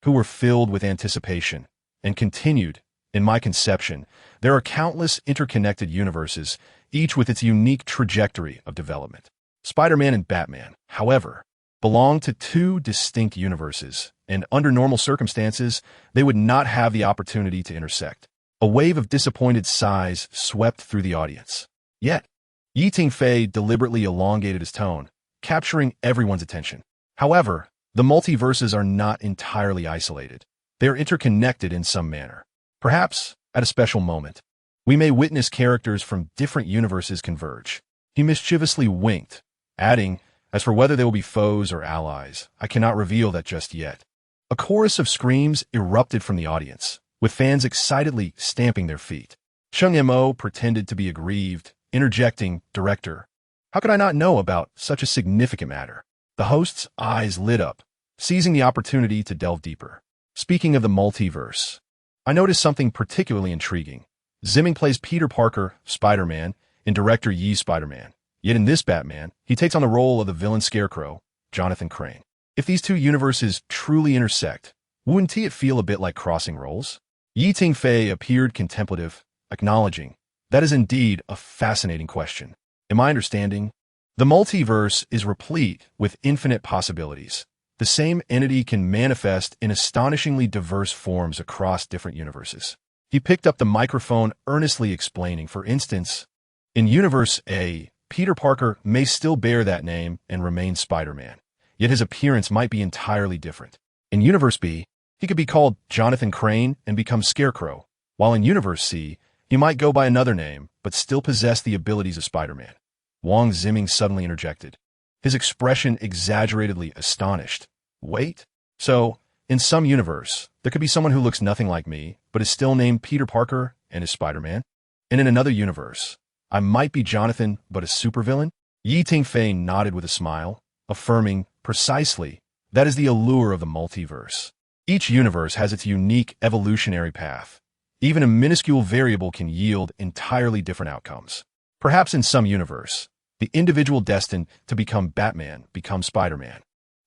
who were filled with anticipation, and continued, "In my conception, there are countless interconnected universes, each with its unique trajectory of development. Spider-Man and Batman, however, belong to two distinct universes, and under normal circumstances, they would not have the opportunity to intersect." A wave of disappointed sighs swept through the audience. Yet, Yi Tingfei deliberately elongated his tone, capturing everyone's attention. However, the multiverses are not entirely isolated. They are interconnected in some manner. Perhaps, at a special moment, we may witness characters from different universes converge. He mischievously winked, adding, "As for whether they will be foes or allies, I cannot reveal that just yet." A chorus of screams erupted from the audience, with fans excitedly stamping their feet. Chung Mo pretended to be aggrieved, interjecting, "Director, how could I not know about such a significant matter?" The host's eyes lit up, seizing the opportunity to delve deeper. "Speaking of the multiverse, I noticed something particularly intriguing. Zimming plays Peter Parker, Spider-Man, in director Yi's Spider-Man. Yet in this Batman, he takes on the role of the villain Scarecrow, Jonathan Crane. If these two universes truly intersect, wouldn't it feel a bit like crossing roles?" Yi Tingfei appeared contemplative, acknowledging, "That is indeed a fascinating question. In my understanding, the multiverse is replete with infinite possibilities. The same entity can manifest in astonishingly diverse forms across different universes. He picked up the microphone, earnestly explaining, for instance, in Universe A, Peter Parker may still bear that name and remain Spider-Man, yet his appearance might be entirely different. In Universe B, he could be called Jonathan Crane and become Scarecrow, while in Universe C, he might go by another name but still possess the abilities of Spider-Man. Wang Zimming suddenly interjected, his expression exaggeratedly astonished. Wait? So, in some universe, there could be someone who looks nothing like me, but is still named Peter Parker and is Spider-Man? And in another universe, I might be Jonathan, but a supervillain? Tingfei nodded with a smile, affirming, precisely, that is the allure of the multiverse. Each universe has its unique evolutionary path. Even a minuscule variable can yield entirely different outcomes. Perhaps in some universe, the individual destined to become Batman becomes Spider-Man.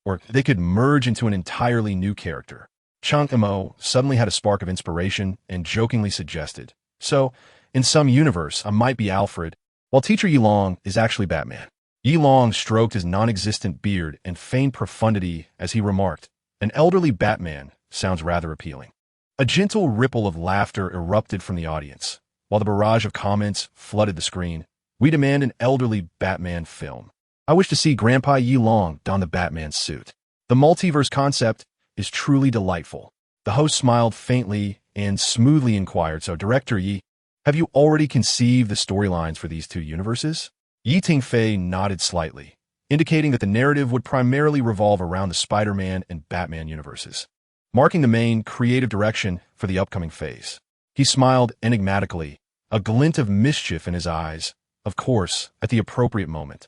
Or they could merge into an entirely new character. Chang Mo suddenly had a spark of inspiration and jokingly suggested, so, in some universe, I might be Alfred, while Teacher Yilong is actually Batman. Yilong stroked his non-existent beard and feigned profundity as he remarked, an elderly Batman sounds rather appealing. A gentle ripple of laughter erupted from the audience, while the barrage of comments flooded the screen. We demand an elderly Batman film. I wish to see Grandpa Yilong don the Batman suit. The multiverse concept is truly delightful. The host smiled faintly and smoothly inquired, so Director Yi, have you already conceived the storylines for these two universes? Tingfei nodded slightly, indicating that the narrative would primarily revolve around the Spider-Man and Batman universes, marking the main creative direction for the upcoming phase. He smiled enigmatically, a glint of mischief in his eyes, of course, at the appropriate moment.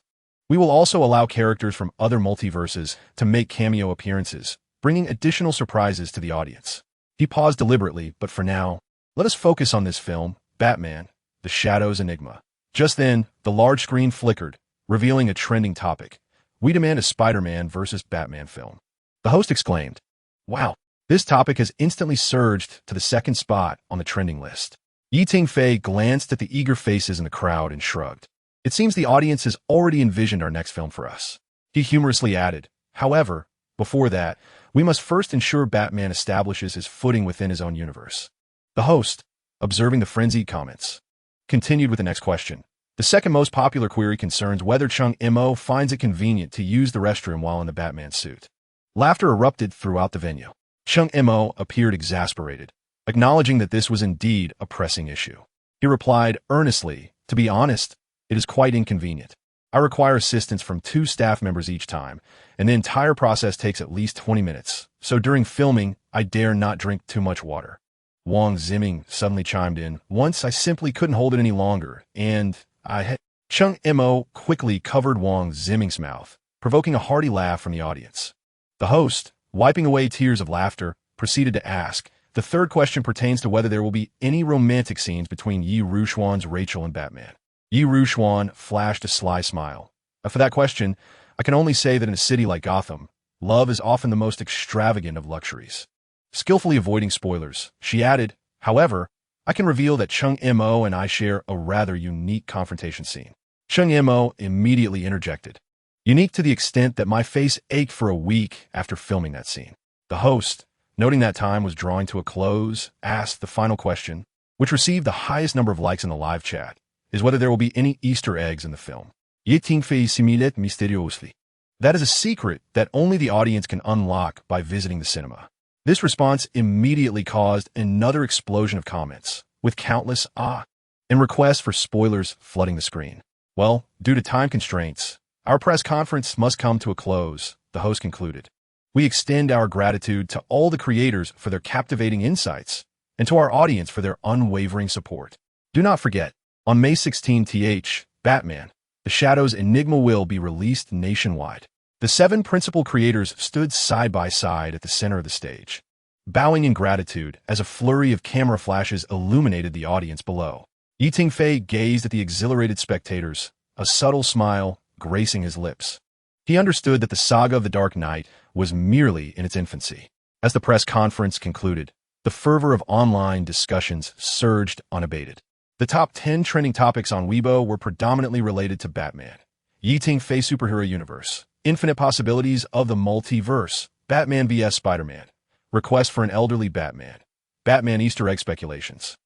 We will also allow characters from other multiverses to make cameo appearances, bringing additional surprises to the audience. He paused deliberately, but for now, let us focus on this film, Batman, The Shadow's Enigma. Just then, the large screen flickered, revealing a trending topic. We demand a Spider-Man versus Batman film. The host exclaimed, wow, this topic has instantly surged to the second spot on the trending list. Tingfei glanced at the eager faces in the crowd and shrugged. It seems the audience has already envisioned our next film for us. He humorously added, however, before that, we must first ensure Batman establishes his footing within his own universe. The host, observing the frenzied comments, continued with the next question. The second most popular query concerns whether Chung Mo finds it convenient to use the restroom while in the Batman suit. Laughter erupted throughout the venue. Chung Mo appeared exasperated, acknowledging that this was indeed a pressing issue. He replied earnestly, to be honest, it is quite inconvenient. I require assistance from 2 staff members each time, and the entire process takes at least 20 minutes, so during filming, I dare not drink too much water. Wang Zimming suddenly chimed in, once I simply couldn't hold it any longer, and I had... Chung Mo quickly covered Wang Zimming's mouth, provoking a hearty laugh from the audience. The host, wiping away tears of laughter, proceeded to ask, the third question pertains to whether there will be any romantic scenes between Yi Ruxuan's Rachel and Batman. Yi Ruxuan flashed a sly smile. For that question, I can only say that in a city like Gotham, love is often the most extravagant of luxuries. Skillfully avoiding spoilers, she added, however, I can reveal that Chung Mo and I share a rather unique confrontation scene. Chung Mo immediately interjected, unique to the extent that my face ached for a week after filming that scene. The host, noting that time was drawing to a close, asked the final question, which received the highest number of likes in the live chat, is whether there will be any Easter eggs in the film. Tingfei similait mystérieusement. That is a secret that only the audience can unlock by visiting the cinema. This response immediately caused another explosion of comments, with countless and requests for spoilers flooding the screen. Well, due to time constraints, our press conference must come to a close, the host concluded. We extend our gratitude to all the creators for their captivating insights, and to our audience for their unwavering support. Do not forget, on May 16th, Batman, The Shadow's Enigma will be released nationwide. The 7 principal creators stood side by side at the center of the stage, bowing in gratitude as a flurry of camera flashes illuminated the audience below. Tingfei gazed at the exhilarated spectators, a subtle smile gracing his lips. He understood that the saga of the Dark Knight was merely in its infancy. As the press conference concluded, the fervor of online discussions surged unabated. The top 10 trending topics on Weibo were predominantly related to Batman, Tingfei superhero universe, infinite possibilities of the multiverse, Batman vs. Spider-Man, request for an elderly Batman, Batman Easter egg speculations,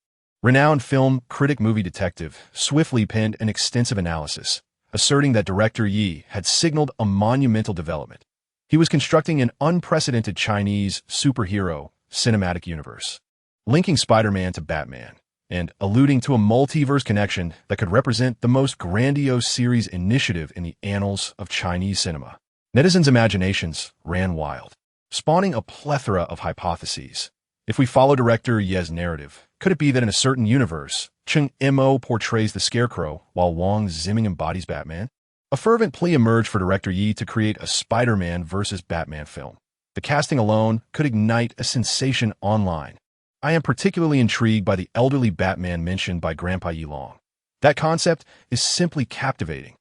Renowned film critic Movie Detective swiftly penned an extensive analysis, asserting that director Yi had signaled a monumental development. He was constructing an unprecedented Chinese superhero cinematic universe, linking Spider-Man to Batman, and alluding to a multiverse connection that could represent the most grandiose series initiative in the annals of Chinese cinema. Netizens' imaginations ran wild, spawning a plethora of hypotheses. If we follow director Ye's narrative, could it be that in a certain universe, Chen Mo portrays the Scarecrow while Wang Ziming embodies Batman? A fervent plea emerged for director Yi to create a Spider-Man versus Batman film. The casting alone could ignite a sensation online. I am particularly intrigued by the elderly Batman mentioned by Grandpa Yi Long. That concept is simply captivating.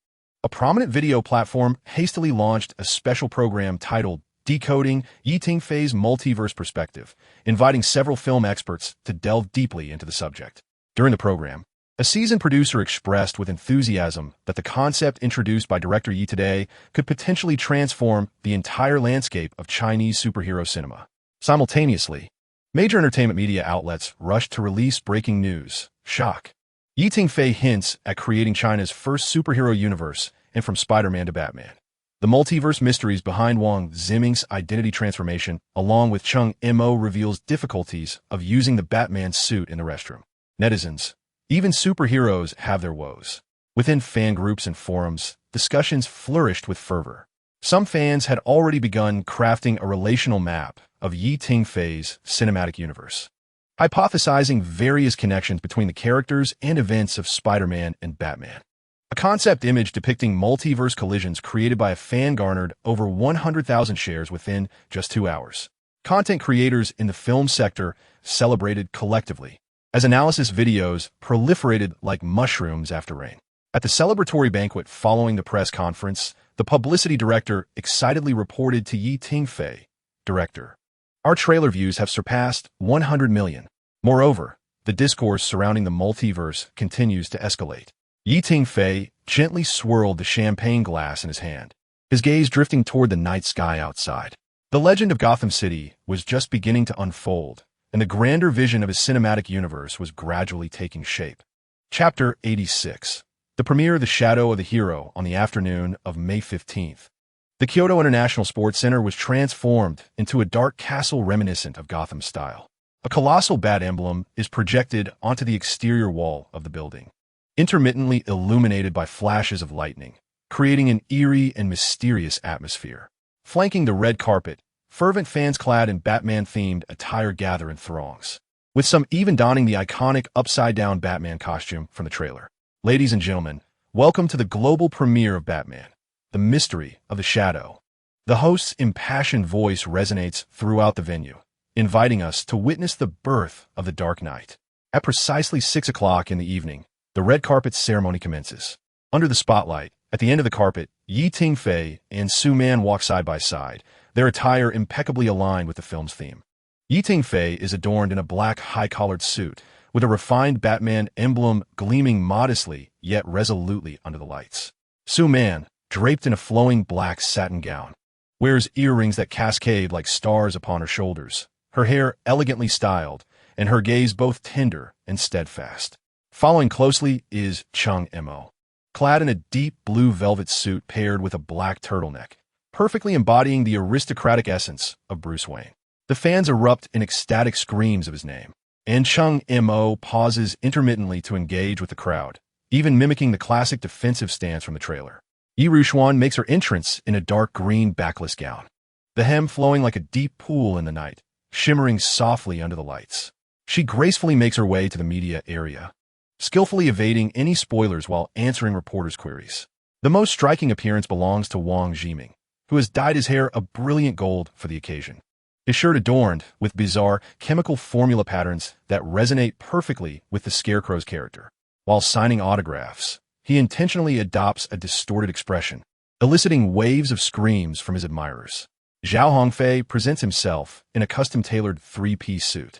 A prominent video platform hastily launched a special program titled Decoding Yi Tingfei's Multiverse Perspective, inviting several film experts to delve deeply into the subject. During the program, a seasoned producer expressed with enthusiasm that the concept introduced by director Yi today could potentially transform the entire landscape of Chinese superhero cinema. Simultaneously, major entertainment media outlets rushed to release breaking news. Shock. Yi Tingfei hints at creating China's first superhero universe, and from Spider-Man to Batman. The multiverse mysteries behind Wang Ziming's identity transformation, along with Chen Mo, reveals difficulties of using the Batman suit in the restroom. Netizens, even superheroes have their woes. Within fan groups and forums, discussions flourished with fervor. Some fans had already begun crafting a relational map of Yi Tingfei's cinematic universe, hypothesizing various connections between the characters and events of Spider-Man and Batman. A concept image depicting multiverse collisions created by a fan garnered over 100,000 shares within just 2 hours. Content creators in the film sector celebrated collectively, as analysis videos proliferated like mushrooms after rain. At the celebratory banquet following the press conference, the publicity director excitedly reported to Yi Tingfei, "Director, our trailer views have surpassed 100 million. Moreover, the discourse surrounding the multiverse continues to escalate." Yi Tingfei gently swirled the champagne glass in his hand, his gaze drifting toward the night sky outside. The legend of Gotham City was just beginning to unfold, and the grander vision of his cinematic universe was gradually taking shape. Chapter 86. The premiere of The Shadow of the Hero on the afternoon of May 15th. The Kyoto International Sports Center was transformed into a dark castle reminiscent of Gotham style. A colossal bat emblem is projected onto the exterior wall of the building, intermittently illuminated by flashes of lightning, creating an eerie and mysterious atmosphere. Flanking the red carpet, fervent fans clad in Batman-themed attire gather in throngs, with some even donning the iconic upside-down Batman costume from the trailer. Ladies and gentlemen, welcome to the global premiere of Batman, The Mystery of the Shadow. The host's impassioned voice resonates throughout the venue, inviting us to witness the birth of the Dark Knight. At precisely 6 o'clock in the evening, the red carpet ceremony commences. Under the spotlight, at the end of the carpet, Yi Tingfei and Su Man walk side by side, their attire impeccably aligned with the film's theme. Yi Tingfei is adorned in a black high-collared suit, with a refined Batman emblem gleaming modestly yet resolutely under the lights. Su Man, draped in a flowing black satin gown, wears earrings that cascade like stars upon her shoulders, her hair elegantly styled, and her gaze both tender and steadfast. Following closely is Chen Mo, clad in a deep blue velvet suit paired with a black turtleneck, perfectly embodying the aristocratic essence of Bruce Wayne. The fans erupt in ecstatic screams of his name, and Chen Mo pauses intermittently to engage with the crowd, even mimicking the classic defensive stance from the trailer. Yi Ruxuan makes her entrance in a dark green backless gown, the hem flowing like a deep pool in the night, shimmering softly under the lights. She gracefully makes her way to the media area, skillfully evading any spoilers while answering reporters' queries. The most striking appearance belongs to Wang Ziming, who has dyed his hair a brilliant gold for the occasion. His shirt adorned with bizarre chemical formula patterns that resonate perfectly with the Scarecrow's character. While signing autographs, he intentionally adopts a distorted expression, eliciting waves of screams from his admirers. Zhao Hongfei presents himself in a custom-tailored three-piece suit,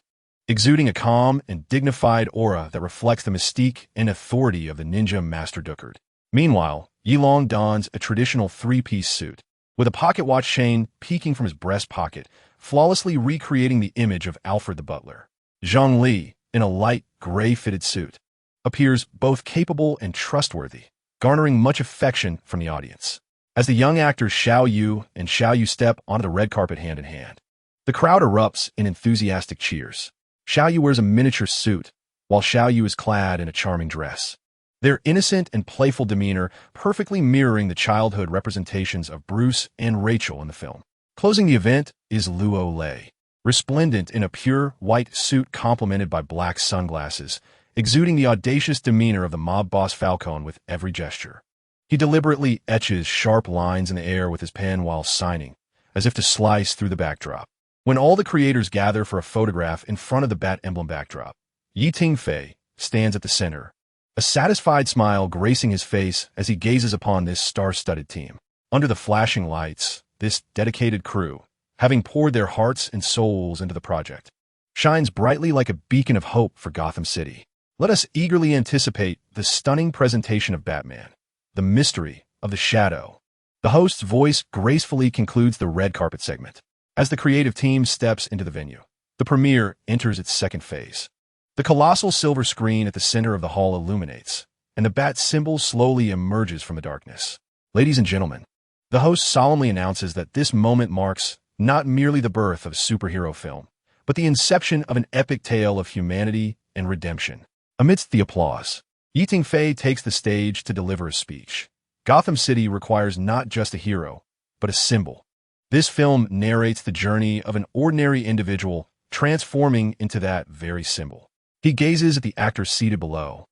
exuding a calm and dignified aura that reflects the mystique and authority of the ninja Master Duckard. Meanwhile, Yilong dons a traditional three-piece suit, with a pocket watch chain peeking from his breast pocket, flawlessly recreating the image of Alfred the Butler. Zhang Li, in a light, gray-fitted suit, appears both capable and trustworthy, garnering much affection from the audience. As the young actors Xiao Yu and Xiao Yu step onto the red carpet hand in hand, the crowd erupts in enthusiastic cheers. Xiao Yu wears a miniature suit, while Xiao Yu is clad in a charming dress. Their innocent and playful demeanor perfectly mirroring the childhood representations of Bruce and Rachel in the film. Closing the event is Luo Lei, resplendent in a pure white suit complemented by black sunglasses, exuding the audacious demeanor of the mob boss Falcone with every gesture. He deliberately etches sharp lines in the air with his pen while signing, as if to slice through the backdrop. When all the creators gather for a photograph in front of the bat emblem backdrop, Tingfei stands at the center, a satisfied smile gracing his face as he gazes upon this star-studded team. Under the flashing lights, this dedicated crew, having poured their hearts and souls into the project, shines brightly like a beacon of hope for Gotham City. Let us eagerly anticipate the stunning presentation of Batman, the mystery of the shadow. The host's voice gracefully concludes the red carpet segment. As the creative team steps into the venue, the premiere enters its second phase. The colossal silver screen at the center of the hall illuminates, and the bat symbol slowly emerges from the darkness. Ladies and gentlemen, the host solemnly announces that this moment marks not merely the birth of a superhero film, but the inception of an epic tale of humanity and redemption. Amidst the applause, Tingfei takes the stage to deliver a speech. Gotham City requires not just a hero, but a symbol. This film narrates the journey of an ordinary individual transforming into that very symbol. He gazes at the actors seated below,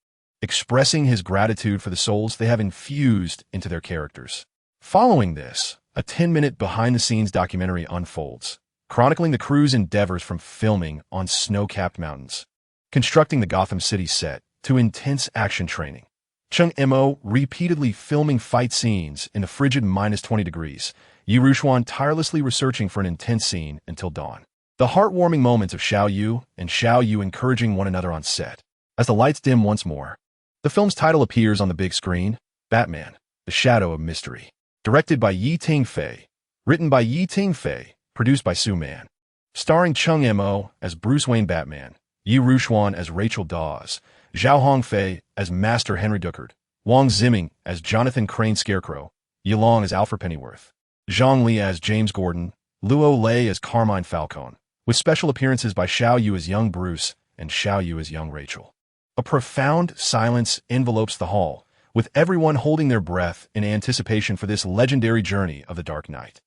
expressing his gratitude for the souls they have infused into their characters. Following this, a 10-minute behind-the-scenes documentary unfolds, chronicling the crew's endeavors from filming on snow-capped mountains, constructing the Gotham City set, to intense action training. Chung Mo repeatedly filming fight scenes in the frigid -20 degrees, Yi Rushuan tirelessly researching for an intense scene until dawn. The heartwarming moments of Xiao Yu and Xiao Yu encouraging one another on set. As the lights dim once more, the film's title appears on the big screen, Batman, The Shadow of Mystery. Directed by Tingfei, written by Tingfei, produced by Su Man. Starring Chung Mo as Bruce Wayne Batman, Yi Rushuan as Rachel Dawes, Zhao Hongfei as Master Henry Duckard, Wang Ziming as Jonathan Crane Scarecrow, Yilong as Alfred Pennyworth, Zhang Li as James Gordon, Luo Lei as Carmine Falcone, with special appearances by Xiao Yu as young Bruce and Xiao Yu as young Rachel. A profound silence envelopes the hall, with everyone holding their breath in anticipation for this legendary journey of the Dark Knight.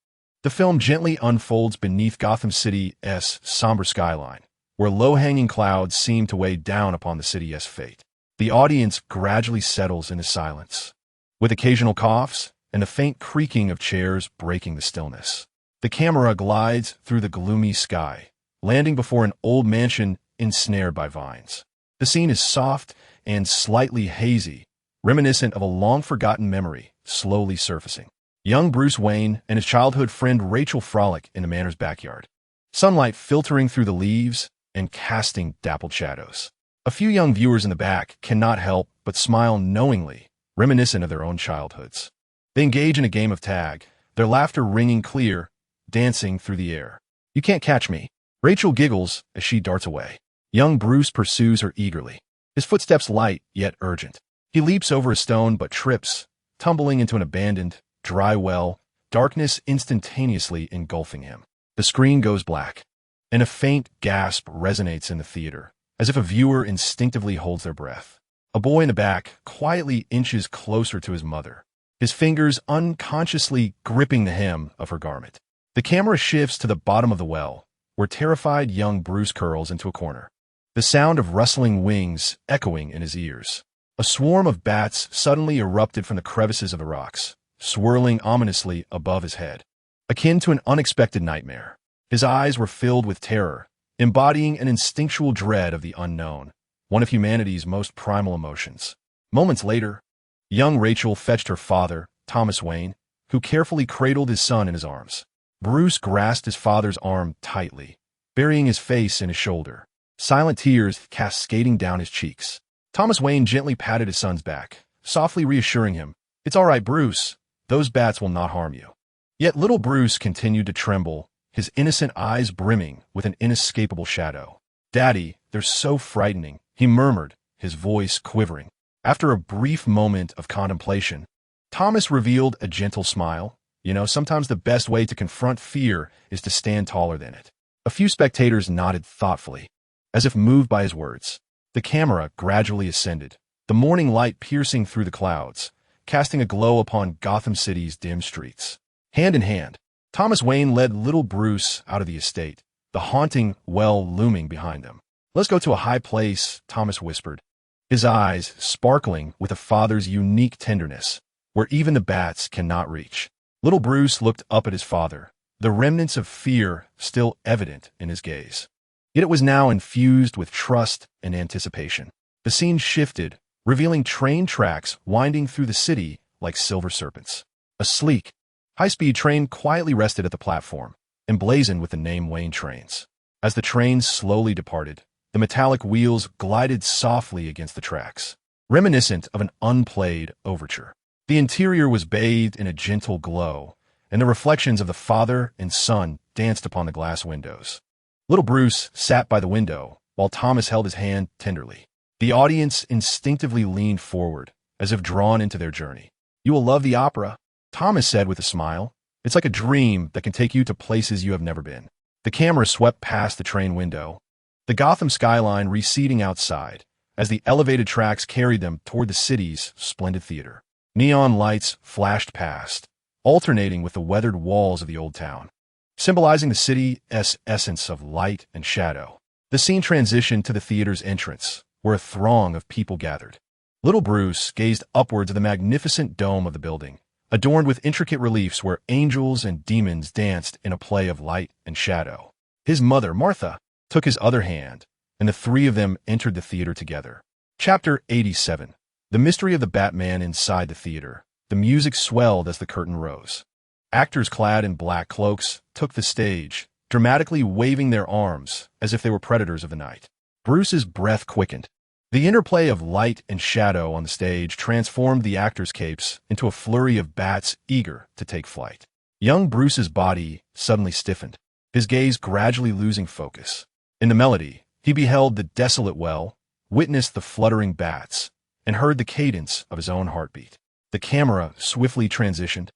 The film gently unfolds beneath Gotham City's somber skyline, where low-hanging clouds seem to weigh down upon the city's fate. The audience gradually settles into silence, with occasional coughs and the faint creaking of chairs breaking the stillness. The camera glides through the gloomy sky, landing before an old mansion ensnared by vines. The scene is soft and slightly hazy, reminiscent of a long-forgotten memory slowly surfacing. Young Bruce Wayne and his childhood friend Rachel frolic in the manor's backyard, sunlight filtering through the leaves and casting dappled shadows. A few young viewers in the back cannot help but smile knowingly, reminiscent of their own childhoods. They engage in a game of tag, their laughter ringing clear, dancing through the air. "You can't catch me." Rachel giggles as she darts away. Young Bruce pursues her eagerly, his footsteps light yet urgent. He leaps over a stone but trips, tumbling into an abandoned, dry well, darkness instantaneously engulfing him. The screen goes black, and a faint gasp resonates in the theater, as if a viewer instinctively holds their breath. A boy in the back quietly inches closer to his mother, his fingers unconsciously gripping the hem of her garment. The camera shifts to the bottom of the well, where terrified young Bruce curls into a corner, the sound of rustling wings echoing in his ears. A swarm of bats suddenly erupted from the crevices of the rocks, swirling ominously above his head, akin to an unexpected nightmare. His eyes were filled with terror, embodying an instinctual dread of the unknown, one of humanity's most primal emotions. Moments later, young Rachel fetched her father, Thomas Wayne, who carefully cradled his son in his arms. Bruce grasped his father's arm tightly, burying his face in his shoulder, silent tears cascading down his cheeks. Thomas Wayne gently patted his son's back, softly reassuring him, "It's all right, Bruce. Those bats will not harm you." Yet little Bruce continued to tremble, his innocent eyes brimming with an inescapable shadow. "Daddy, they're so frightening," he murmured, his voice quivering. After a brief moment of contemplation, Thomas revealed a gentle smile. Sometimes the best way to confront fear is to stand taller than it. A few spectators nodded thoughtfully, as if moved by his words. The camera gradually ascended, the morning light piercing through the clouds, casting a glow upon Gotham City's dim streets. Hand in hand, Thomas Wayne led little Bruce out of the estate, the haunting well looming behind them. "Let's go to a high place," Thomas whispered, his eyes sparkling with a father's unique tenderness, where even the bats cannot reach. Little Bruce looked up at his father, the remnants of fear still evident in his gaze. Yet it was now infused with trust and anticipation. The scene shifted, revealing train tracks winding through the city like silver serpents. A sleek, high-speed train quietly rested at the platform, emblazoned with the name Wayne Trains. As the train slowly departed, the metallic wheels glided softly against the tracks, reminiscent of an unplayed overture. The interior was bathed in a gentle glow, and the reflections of the father and son danced upon the glass windows. Little Bruce sat by the window, while Thomas held his hand tenderly. The audience instinctively leaned forward, as if drawn into their journey. "You will love the opera," Thomas said with a smile. "It's like a dream that can take you to places you have never been." The camera swept past the train window, the Gotham skyline receding outside, as the elevated tracks carried them toward the city's splendid theater. Neon lights flashed past, alternating with the weathered walls of the old town, symbolizing the city's essence of light and shadow. The scene transitioned to the theater's entrance, where a throng of people gathered. Little Bruce gazed upwards at the magnificent dome of the building, adorned with intricate reliefs where angels and demons danced in a play of light and shadow. His mother, Martha, took his other hand, and the three of them entered the theater together. Chapter 87. The mystery of the Batman inside the theater. The music swelled as the curtain rose. Actors clad in black cloaks took the stage, dramatically waving their arms as if they were predators of the night. Bruce's breath quickened. The interplay of light and shadow on the stage transformed the actors' capes into a flurry of bats eager to take flight. Young Bruce's body suddenly stiffened, his gaze gradually losing focus. In the melody, he beheld the desolate well, witnessed the fluttering bats, and heard the cadence of his own heartbeat. The camera swiftly transitioned,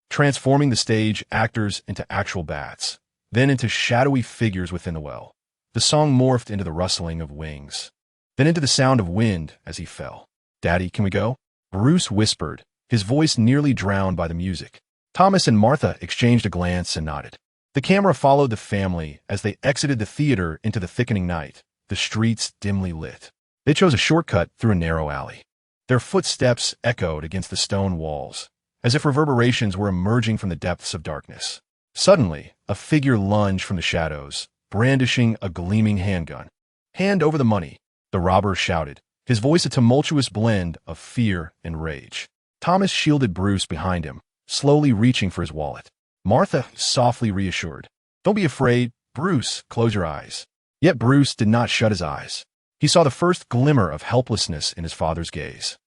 transforming the stage actors into actual bats, then into shadowy figures within the well. The song morphed into the rustling of wings, then into the sound of wind as he fell. "Daddy, can we go?" Bruce whispered, his voice nearly drowned by the music. Thomas and Martha exchanged a glance and nodded. The camera followed the family as they exited the theater into the thickening night, the streets dimly lit. They chose a shortcut through a narrow alley. Their footsteps echoed against the stone walls, as if reverberations were emerging from the depths of darkness. Suddenly, a figure lunged from the shadows, brandishing a gleaming handgun. "Hand over the money," the robber shouted, his voice a tumultuous blend of fear and rage. Thomas shielded Bruce behind him, slowly reaching for his wallet. Martha softly reassured, "Don't be afraid, Bruce, close your eyes." Yet Bruce did not shut his eyes. He saw the first glimmer of helplessness in his father's gaze,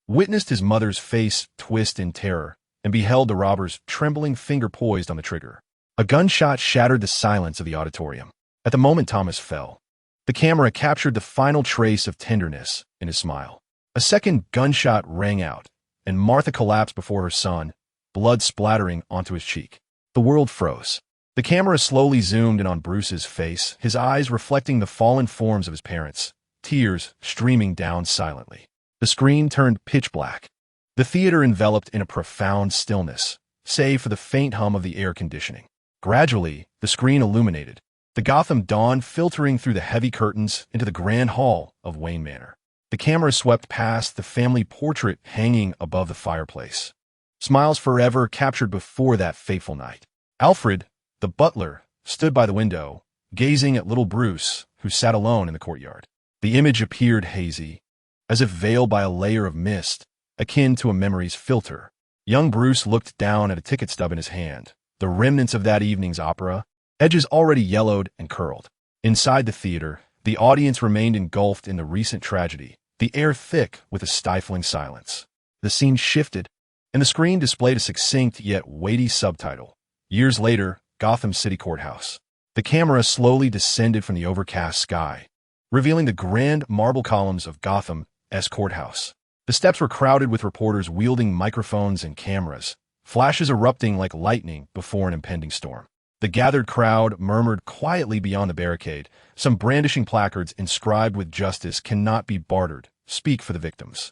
witnessed his mother's face twist in terror, and beheld the robber's trembling finger poised on the trigger. A gunshot shattered the silence of the auditorium. At the moment Thomas fell, the camera captured the final trace of tenderness in his smile. A second gunshot rang out, and Martha collapsed before her son, blood splattering onto his cheek. The world froze. The camera slowly zoomed in on Bruce's face, his eyes reflecting the fallen forms of his parents, tears streaming down silently. The screen turned pitch black. The theater enveloped in a profound stillness, save for the faint hum of the air conditioning. Gradually, the screen illuminated, the Gotham dawn filtering through the heavy curtains into the grand hall of Wayne Manor. The camera swept past the family portrait hanging above the fireplace. Smiles forever captured before that fateful night. Alfred, the butler, stood by the window, gazing at little Bruce, who sat alone in the courtyard. The image appeared hazy, as if veiled by a layer of mist, akin to a memory's filter. Young Bruce looked down at a ticket stub in his hand, the remnants of that evening's opera, edges already yellowed and curled. Inside the theater, the audience remained engulfed in the recent tragedy, the air thick with a stifling silence. The scene shifted, and the screen displayed a succinct yet weighty subtitle. Years later, Gotham City Courthouse. The camera slowly descended from the overcast sky, revealing the grand marble columns of Gotham's courthouse. The steps were crowded with reporters wielding microphones and cameras, flashes erupting like lightning before an impending storm. The gathered crowd murmured quietly beyond the barricade, some brandishing placards inscribed with "Justice cannot be bartered. Speak for the victims."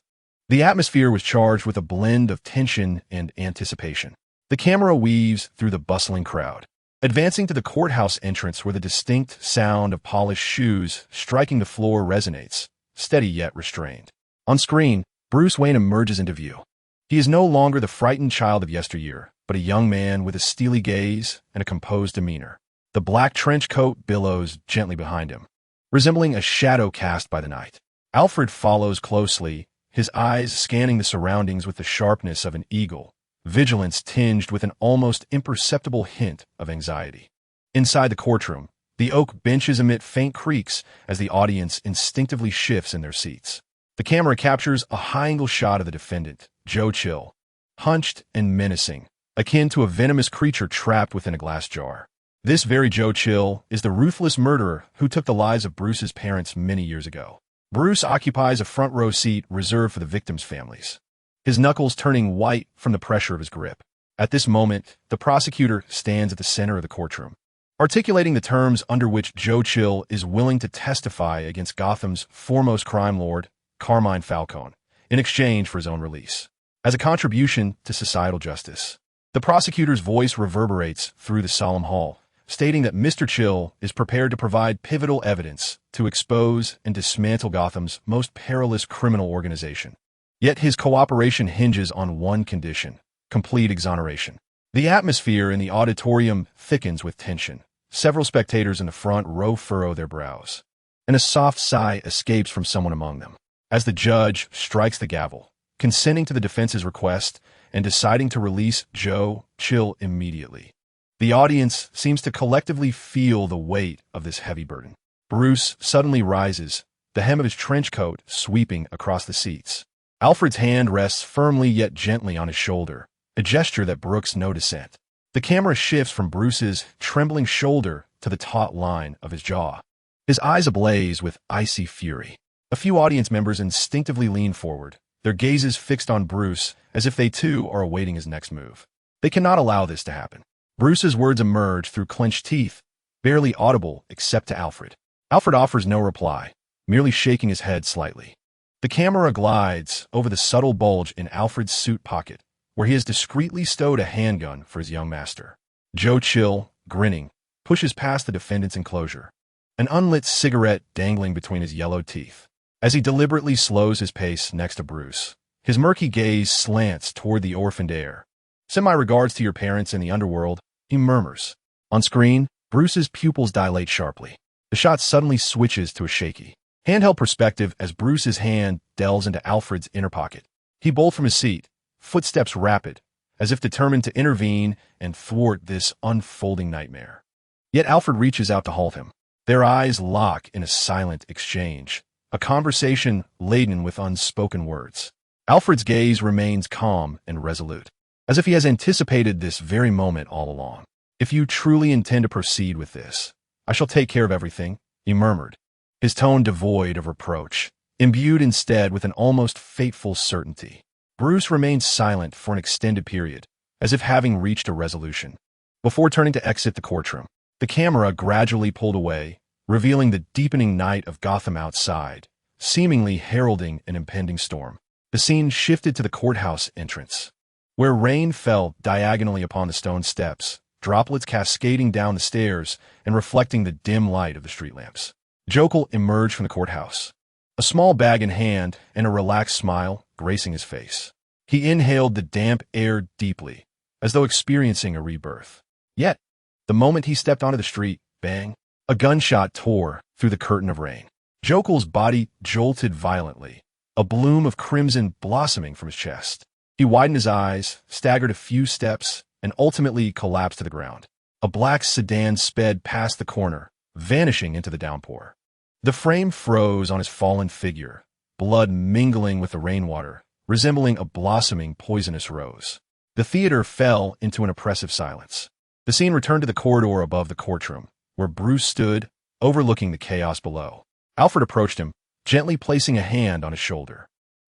The atmosphere was charged with a blend of tension and anticipation. The camera weaves through the bustling crowd, advancing to the courthouse entrance where the distinct sound of polished shoes striking the floor resonates, steady yet restrained. On screen, Bruce Wayne emerges into view. He is no longer the frightened child of yesteryear, but a young man with a steely gaze and a composed demeanor. The black trench coat billows gently behind him, resembling a shadow cast by the night. Alfred follows closely, his eyes scanning the surroundings with the sharpness of an eagle, vigilance tinged with an almost imperceptible hint of anxiety. Inside the courtroom, the oak benches emit faint creaks as the audience instinctively shifts in their seats. The camera captures a high-angle shot of the defendant, Joe Chill, hunched and menacing, akin to a venomous creature trapped within a glass jar. This very Joe Chill is the ruthless murderer who took the lives of Bruce's parents many years ago. Bruce occupies a front-row seat reserved for the victims' families, his knuckles turning white from the pressure of his grip. At this moment, the prosecutor stands at the center of the courtroom, articulating the terms under which Joe Chill is willing to testify against Gotham's foremost crime lord, Carmine Falcone, in exchange for his own release. As a contribution to societal justice, the prosecutor's voice reverberates through the solemn hall, stating that Mr. Chill is prepared to provide pivotal evidence to expose and dismantle Gotham's most perilous criminal organization. Yet his cooperation hinges on one condition: complete exoneration. The atmosphere in the auditorium thickens with tension. Several spectators in the front row furrow their brows, and a soft sigh escapes from someone among them as the judge strikes the gavel, consenting to the defense's request and deciding to release Joe Chill immediately. The audience seems to collectively feel the weight of this heavy burden. Bruce suddenly rises, the hem of his trench coat sweeping across the seats. Alfred's hand rests firmly yet gently on his shoulder, a gesture that brooks no dissent. The camera shifts from Bruce's trembling shoulder to the taut line of his jaw, his eyes ablaze with icy fury. A few audience members instinctively lean forward, their gazes fixed on Bruce as if they too are awaiting his next move. They cannot allow this to happen. Bruce's words emerge through clenched teeth, barely audible except to Alfred. Alfred offers no reply, merely shaking his head slightly. The camera glides over the subtle bulge in Alfred's suit pocket, where he has discreetly stowed a handgun for his young master. Joe Chill, grinning, pushes past the defendant's enclosure, an unlit cigarette dangling between his yellowed teeth. As he deliberately slows his pace next to Bruce, his murky gaze slants toward the orphaned heir. "Send my regards to your parents in the underworld," he murmurs. On screen, Bruce's pupils dilate sharply. The shot suddenly switches to a shaky, handheld perspective as Bruce's hand delves into Alfred's inner pocket. He bolts from his seat, footsteps rapid, as if determined to intervene and thwart this unfolding nightmare. Yet Alfred reaches out to halt him. Their eyes lock in a silent exchange, a conversation laden with unspoken words. Alfred's gaze remains calm and resolute, as if he has anticipated this very moment all along. "If you truly intend to proceed with this, I shall take care of everything," he murmured, his tone devoid of reproach, imbued instead with an almost fateful certainty. Bruce remained silent for an extended period, as if having reached a resolution. Before turning to exit the courtroom, the camera gradually pulled away, revealing the deepening night of Gotham outside, seemingly heralding an impending storm. The scene shifted to the courthouse entrance, where rain fell diagonally upon the stone steps, droplets cascading down the stairs and reflecting the dim light of the street lamps. Jokel emerged from the courthouse, a small bag in hand and a relaxed smile gracing his face. He inhaled the damp air deeply, as though experiencing a rebirth. Yet, the moment he stepped onto the street, bang, a gunshot tore through the curtain of rain. Jokel's body jolted violently, a bloom of crimson blossoming from his chest. He widened his eyes, staggered a few steps, and ultimately collapsed to the ground. A black sedan sped past the corner, vanishing into the downpour. The frame froze on his fallen figure, blood mingling with the rainwater, resembling a blossoming poisonous rose. The theater fell into an oppressive silence. The scene returned to the corridor above the courtroom, where Bruce stood, overlooking the chaos below. Alfred approached him, gently placing a hand on his shoulder.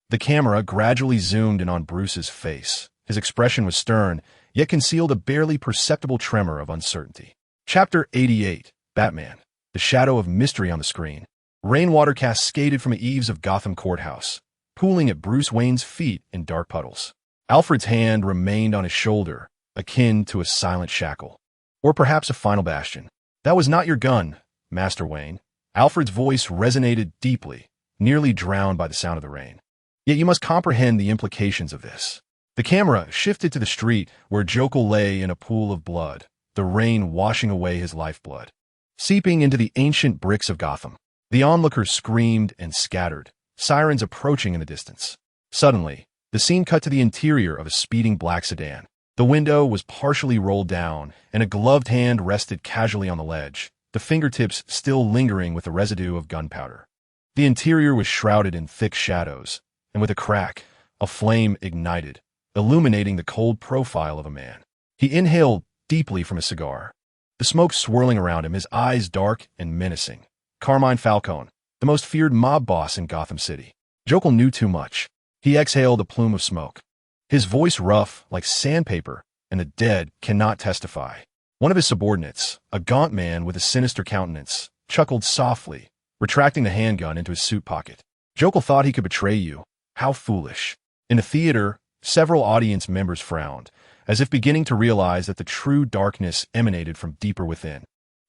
The camera gradually zoomed in on Bruce's face. His expression was stern, yet concealed a barely perceptible tremor of uncertainty. Chapter 88, Batman. The shadow of mystery on the screen. Rainwater cascaded from the eaves of Gotham Courthouse, pooling at Bruce Wayne's feet in dark puddles. Alfred's hand remained on his shoulder, akin to a silent shackle. Or perhaps a final bastion. That was not your gun, Master Wayne. Alfred's voice resonated deeply, nearly drowned by the sound of the rain. Yet you must comprehend the implications of this. The camera shifted to the street where Joker lay in a pool of blood, the rain washing away his lifeblood. Seeping into the ancient bricks of Gotham, the onlookers screamed and scattered, sirens approaching in the distance. Suddenly, the scene cut to the interior of a speeding black sedan. The window was partially rolled down, and a gloved hand rested casually on the ledge, the fingertips still lingering with the residue of gunpowder. The interior was shrouded in thick shadows, and with a crack, a flame ignited, illuminating the cold profile of a man. He inhaled deeply from his cigar, the smoke swirling around him, his eyes dark and menacing. Carmine Falcone, the most feared mob boss in Gotham City. Joker knew too much. He exhaled a plume of smoke, his voice rough like sandpaper, and the dead cannot testify. One of his subordinates, a gaunt man with a sinister countenance, chuckled softly, retracting the handgun into his suit pocket. Joker thought he could betray you. How foolish. In the theater, several audience members frowned, as if beginning to realize that the true darkness emanated from deeper within.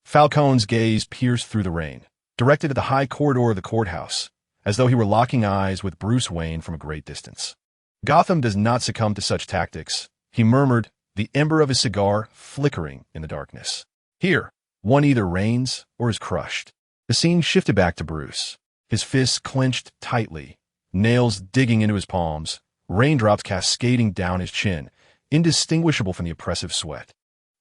Falcone's gaze pierced through the rain, directed at the high corridor of the courthouse, as though he were locking eyes with Bruce Wayne from a great distance. Gotham does not succumb to such tactics, he murmured, the ember of his cigar flickering in the darkness. Here, one either reigns or is crushed. The scene shifted back to Bruce, his fists clenched tightly, nails digging into his palms, raindrops cascading down his chin, indistinguishable from the oppressive sweat.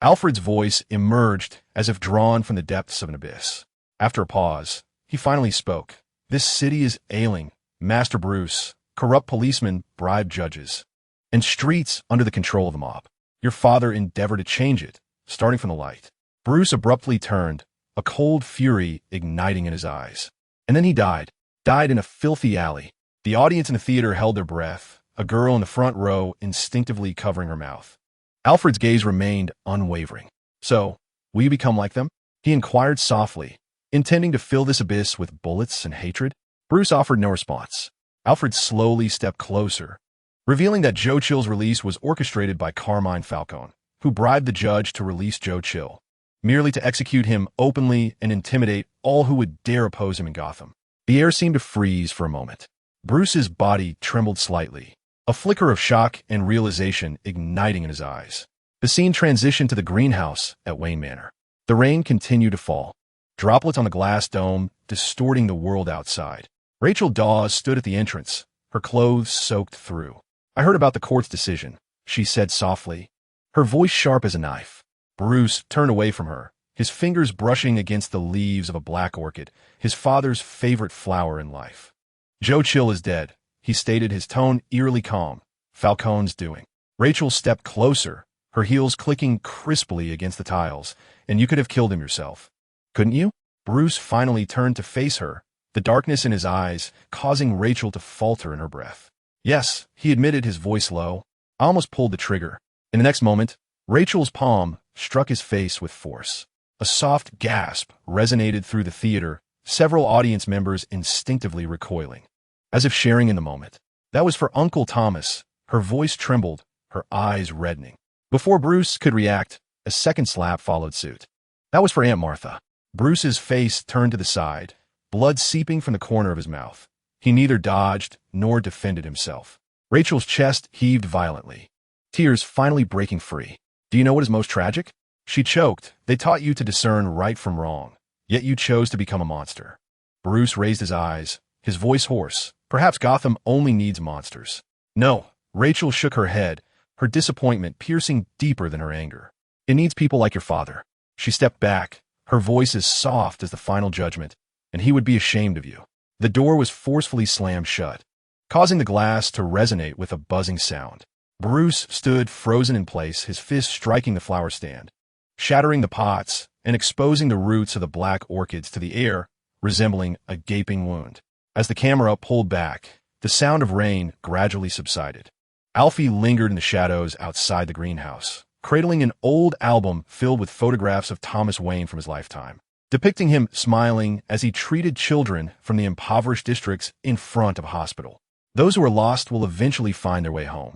Alfred's voice emerged as if drawn from the depths of an abyss. After a pause, he finally spoke. This city is ailing, Master Bruce. Corrupt policemen bribe judges, and streets under the control of the mob. Your father endeavored to change it, starting from the light. Bruce abruptly turned, a cold fury igniting in his eyes. And then he died in a filthy alley. The audience in the theater held their breath, a girl in the front row instinctively covering her mouth. Alfred's gaze remained unwavering. So, will you become like them? He inquired softly, intending to fill this abyss with bullets and hatred. Bruce offered no response. Alfred slowly stepped closer, revealing that Joe Chill's release was orchestrated by Carmine Falcone, who bribed the judge to release Joe Chill, merely to execute him openly and intimidate all who would dare oppose him in Gotham. The air seemed to freeze for a moment. Bruce's body trembled slightly, a flicker of shock and realization igniting in his eyes. The scene transitioned to the greenhouse at Wayne Manor. The rain continued to fall, droplets on the glass dome distorting the world outside. Rachel Dawes stood at the entrance, her clothes soaked through. I heard about the court's decision, she said softly, her voice sharp as a knife. Bruce turned away from her, his fingers brushing against the leaves of a black orchid, his father's favorite flower in life. Joe Chill is dead, he stated, his tone eerily calm. Falcone's doing. Rachel stepped closer, her heels clicking crisply against the tiles, and you could have killed him yourself. Couldn't you? Bruce finally turned to face her, the darkness in his eyes causing Rachel to falter in her breath. Yes, he admitted, his voice low. I almost pulled the trigger. In the next moment, Rachel's palm struck his face with force. A soft gasp resonated through the theater, several audience members instinctively recoiling, as if sharing in the moment. That was for Uncle Thomas. Her voice trembled, her eyes reddening. Before Bruce could react, a second slap followed suit. That was for Aunt Martha. Bruce's face turned to the side, blood seeping from the corner of his mouth. He neither dodged nor defended himself. Rachel's chest heaved violently, tears finally breaking free. Do you know what is most tragic? She choked. They taught you to discern right from wrong, yet you chose to become a monster. Bruce raised his eyes, his voice hoarse. Perhaps Gotham only needs monsters. No, Rachel shook her head, her disappointment piercing deeper than her anger. It needs people like your father. She stepped back, her voice as soft as the final judgment, and he would be ashamed of you. The door was forcefully slammed shut, causing the glass to resonate with a buzzing sound. Bruce stood frozen in place, his fist striking the flower stand, shattering the pots and exposing the roots of the black orchids to the air. resembling a gaping wound. As the camera pulled back, the sound of rain gradually subsided. Alfie lingered in the shadows outside the greenhouse, cradling an old album filled with photographs of Thomas Wayne from his lifetime, depicting him smiling as he treated children from the impoverished districts in front of a hospital. Those who are lost will eventually find their way home.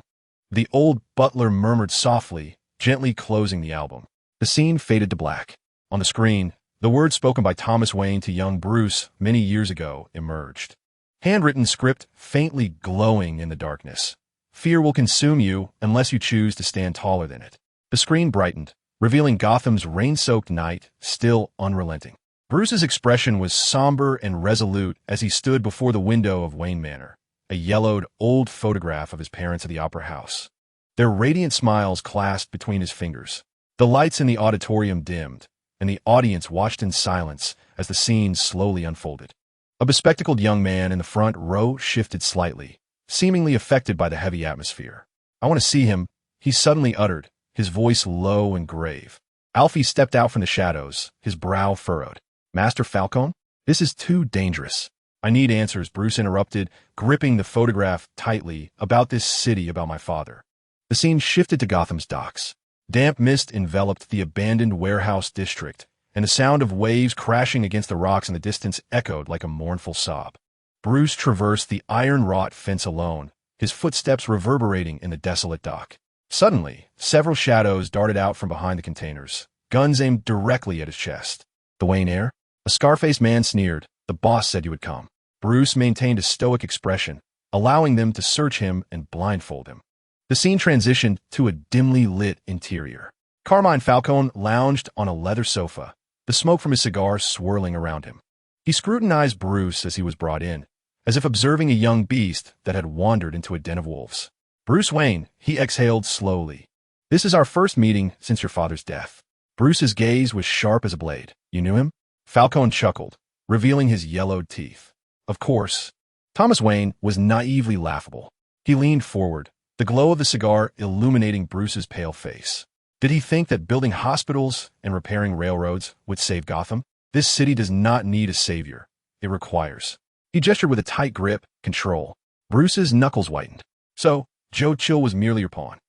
The old butler murmured softly, gently closing the album. The scene faded to black. On the screen, the words spoken by Thomas Wayne to young Bruce many years ago emerged. Handwritten script faintly glowing in the darkness. Fear will consume you unless you choose to stand taller than it. The screen brightened, revealing Gotham's rain-soaked night, still unrelenting. Bruce's expression was somber and resolute as he stood before the window of Wayne Manor, a yellowed, old photograph of his parents at the Opera House. Their radiant smiles clasped between his fingers. The lights in the auditorium dimmed, and the audience watched in silence as the scene slowly unfolded. A bespectacled young man in the front row shifted slightly, seemingly affected by the heavy atmosphere. "I want to see him," he suddenly uttered, his voice low and grave. Alfie stepped out from the shadows, his brow furrowed. "Master Falcone? This is too dangerous." "I need answers," Bruce interrupted, gripping the photograph tightly. "About this city, about my father." The scene shifted to Gotham's docks. Damp mist enveloped the abandoned warehouse district, and the sound of waves crashing against the rocks in the distance echoed like a mournful sob. Bruce traversed the iron-wrought fence alone, his footsteps reverberating in the desolate dock. Suddenly, several shadows darted out from behind the containers, guns aimed directly at his chest. "The Wayne heir?" A scar-faced man sneered. "The boss said you would come." Bruce maintained a stoic expression, allowing them to search him and blindfold him. The scene transitioned to a dimly lit interior. Carmine Falcone lounged on a leather sofa, the smoke from his cigar swirling around him. He scrutinized Bruce as he was brought in, as if observing a young beast that had wandered into a den of wolves. "Bruce Wayne," he exhaled slowly. "This is our first meeting since your father's death." Bruce's gaze was sharp as a blade. "You knew him?" Falcone chuckled, revealing his yellowed teeth. "Of course." Thomas Wayne was naively laughable. He leaned forward, the glow of the cigar illuminating Bruce's pale face. Did he think that building hospitals and repairing railroads would save Gotham? This city does not need a savior. It requires. He gestured with a tight grip, control. Bruce's knuckles whitened. "So, Joe Chill was merely your pawn."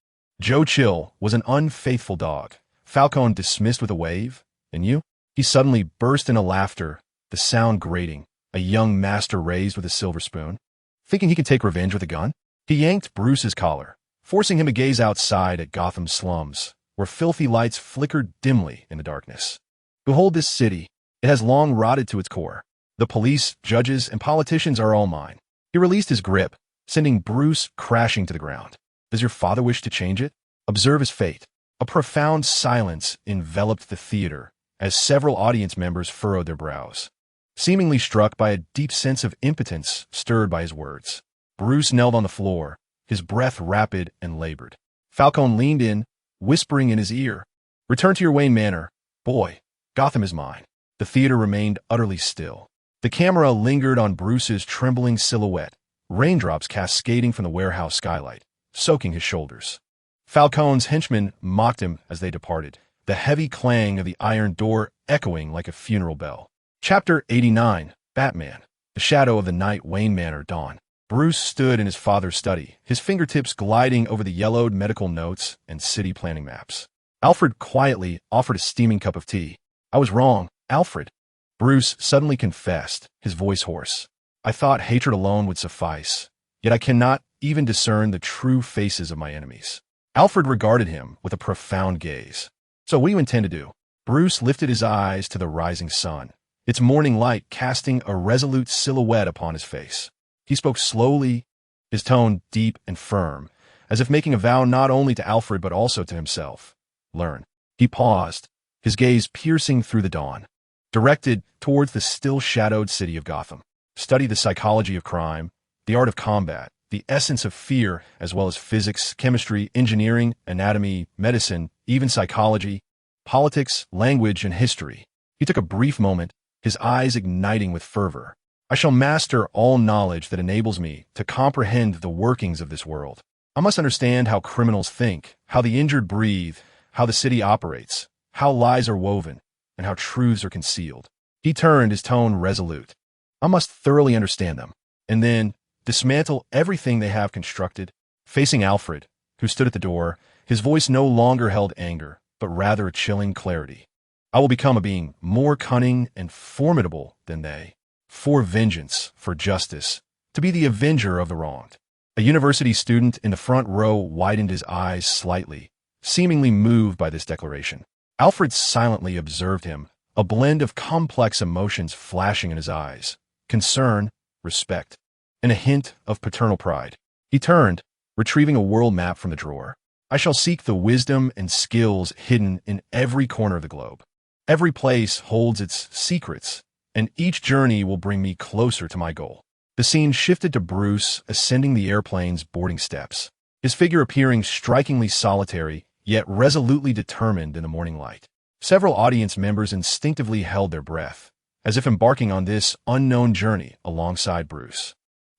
"Joe Chill was an unfaithful dog," Falcone dismissed with a wave. "And you?" He suddenly burst into laughter, the sound grating, a young master raised with a silver spoon. "Thinking he could take revenge with a gun?" He yanked Bruce's collar, forcing him to gaze outside at Gotham's slums, where filthy lights flickered dimly in the darkness. "Behold this city. It has long rotted to its core. The police, judges, and politicians are all mine." He released his grip, sending Bruce crashing to the ground. "Does your father wish to change it?" Observe his fate. A profound silence enveloped the theater as several audience members furrowed their brows, seemingly struck by a deep sense of impotence stirred by his words. Bruce knelt on the floor, his breath rapid and labored. Falcone leaned in, whispering in his ear, "Return to your Wayne Manor. Boy, Gotham is mine." The theater remained utterly still. The camera lingered on Bruce's trembling silhouette, raindrops cascading from the warehouse skylight, soaking his shoulders. Falcone's henchmen mocked him as they departed, the heavy clang of the iron door echoing like a funeral bell. Chapter 89, Batman. The shadow of the night Wayne Manor dawned. Bruce stood in his father's study, his fingertips gliding over the yellowed medical notes and city planning maps. Alfred quietly offered a steaming cup of tea. "I was wrong, Alfred." Bruce suddenly confessed, his voice hoarse. "I thought hatred alone would suffice, yet I cannot even discern the true faces of my enemies." Alfred regarded him with a profound gaze. "So what do you intend to do?" Bruce lifted his eyes to the rising sun, its morning light casting a resolute silhouette upon his face. He spoke slowly, his tone deep and firm, as if making a vow not only to Alfred but also to himself. "Learn." He paused, his gaze piercing through the dawn, directed towards the still-shadowed city of Gotham. "Study the psychology of crime, the art of combat, the essence of fear, as well as physics, chemistry, engineering, anatomy, medicine, even psychology, politics, language, and history." He took a brief moment, his eyes igniting with fervor. "I shall master all knowledge that enables me to comprehend the workings of this world. I must understand how criminals think, how the injured breathe, how the city operates, how lies are woven, and how truths are concealed." He turned, his tone resolute. I must thoroughly understand them, and then dismantle everything they have constructed. Facing Alfred, who stood at the door, his voice no longer held anger, but rather a chilling clarity. I will become a being more cunning and formidable than they, for vengeance, for justice, to be the avenger of the wronged. A university student in the front row widened his eyes slightly, seemingly moved by this declaration. Alfred silently observed him, a blend of complex emotions flashing in his eyes: concern, respect, and a hint of paternal pride. He turned, retrieving a world map from the drawer. I shall seek the wisdom and skills hidden in every corner of the globe. Every place holds its secrets, and each journey will bring me closer to my goal. The scene shifted to Bruce ascending the airplane's boarding steps, his figure appearing strikingly solitary, yet resolutely determined in the morning light. Several audience members instinctively held their breath, as if embarking on this unknown journey alongside Bruce.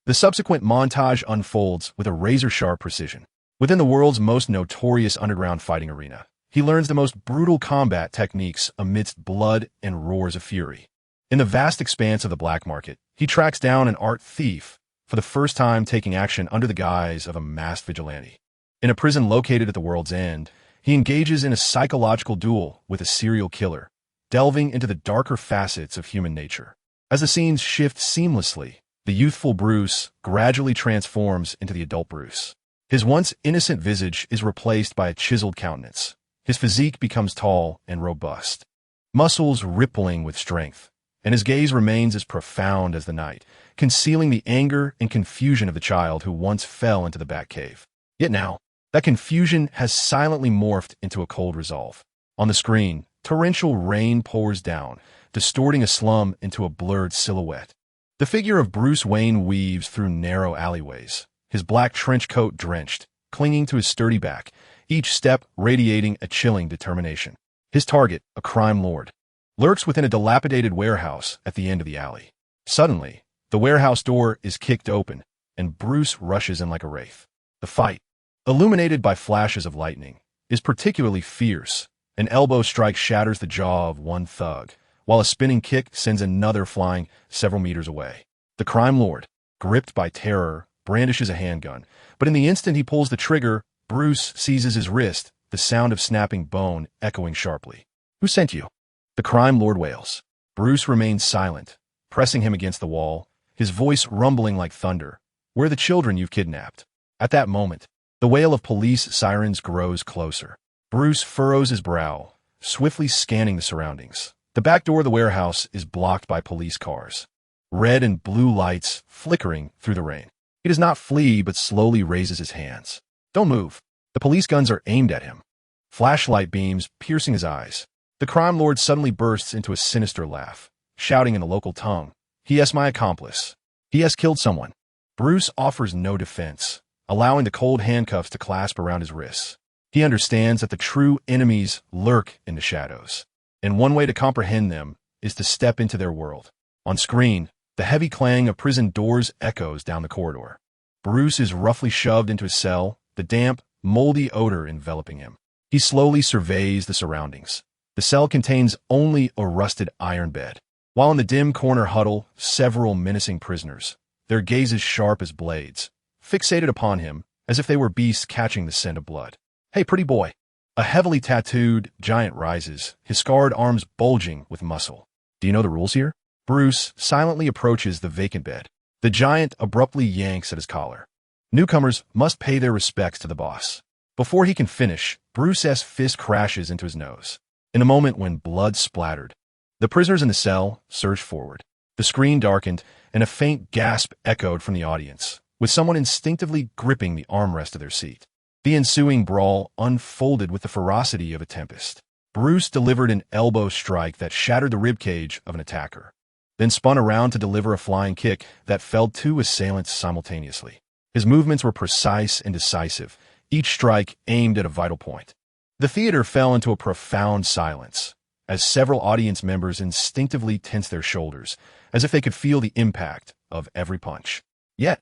The subsequent montage unfolds with a razor-sharp precision. Within the world's most notorious underground fighting arena, he learns the most brutal combat techniques amidst blood and roars of fury. In the vast expanse of the black market, he tracks down an art thief, for the first time taking action under the guise of a masked vigilante. In a prison located at the world's end, he engages in a psychological duel with a serial killer, delving into the darker facets of human nature. As the scenes shift seamlessly, the youthful Bruce gradually transforms into the adult Bruce. His once innocent visage is replaced by a chiseled countenance. His physique becomes tall and robust, muscles rippling with strength, and his gaze remains as profound as the night, concealing the anger and confusion of the child who once fell into the Batcave. Yet now, that confusion has silently morphed into a cold resolve. On the screen, torrential rain pours down, distorting a slum into a blurred silhouette. The figure of Bruce Wayne weaves through narrow alleyways, his black trench coat drenched, clinging to his sturdy back, each step radiating a chilling determination. His target, a crime lord, lurks within a dilapidated warehouse at the end of the alley. Suddenly, the warehouse door is kicked open, and Bruce rushes in like a wraith. The fight, illuminated by flashes of lightning, is particularly fierce. An elbow strike shatters the jaw of one thug, while a spinning kick sends another flying several meters away. The crime lord, gripped by terror, brandishes a handgun, but in the instant he pulls the trigger, Bruce seizes his wrist, the sound of snapping bone echoing sharply. Who sent you? The crime lord wails. Bruce remains silent, pressing him against the wall, his voice rumbling like thunder. Where are the children you've kidnapped? At that moment, the wail of police sirens grows closer. Bruce furrows his brow, swiftly scanning the surroundings. The back door of the warehouse is blocked by police cars, red and blue lights flickering through the rain. He does not flee, but slowly raises his hands. Don't move. The police guns are aimed at him, flashlight beams piercing his eyes. The crime lord suddenly bursts into a sinister laugh, shouting in the local tongue, "He is my accomplice. He has killed someone." Bruce offers no defense, allowing the cold handcuffs to clasp around his wrists. He understands that the true enemies lurk in the shadows, and one way to comprehend them is to step into their world. On screen, the heavy clang of prison doors echoes down the corridor. Bruce is roughly shoved into his cell, the damp, moldy odor enveloping him. He slowly surveys the surroundings. The cell contains only a rusted iron bed, while in the dim corner huddle several menacing prisoners, their gazes sharp as blades, fixated upon him as if they were beasts catching the scent of blood. "Hey, pretty boy." A heavily tattooed giant rises, his scarred arms bulging with muscle. "Do you know the rules here?" Bruce silently approaches the vacant bed. The giant abruptly yanks at his collar. Newcomers must pay their respects to the boss. Before he can finish, Bruce's fist crashes into his nose. In a moment when blood splattered, the prisoners in the cell surged forward. The screen darkened, and a faint gasp echoed from the audience, with someone instinctively gripping the armrest of their seat. The ensuing brawl unfolded with the ferocity of a tempest. Bruce delivered an elbow strike that shattered the ribcage of an attacker, then spun around to deliver a flying kick that felled two assailants simultaneously. His movements were precise and decisive, each strike aimed at a vital point. The theater fell into a profound silence, as several audience members instinctively tensed their shoulders, as if they could feel the impact of every punch. Yet,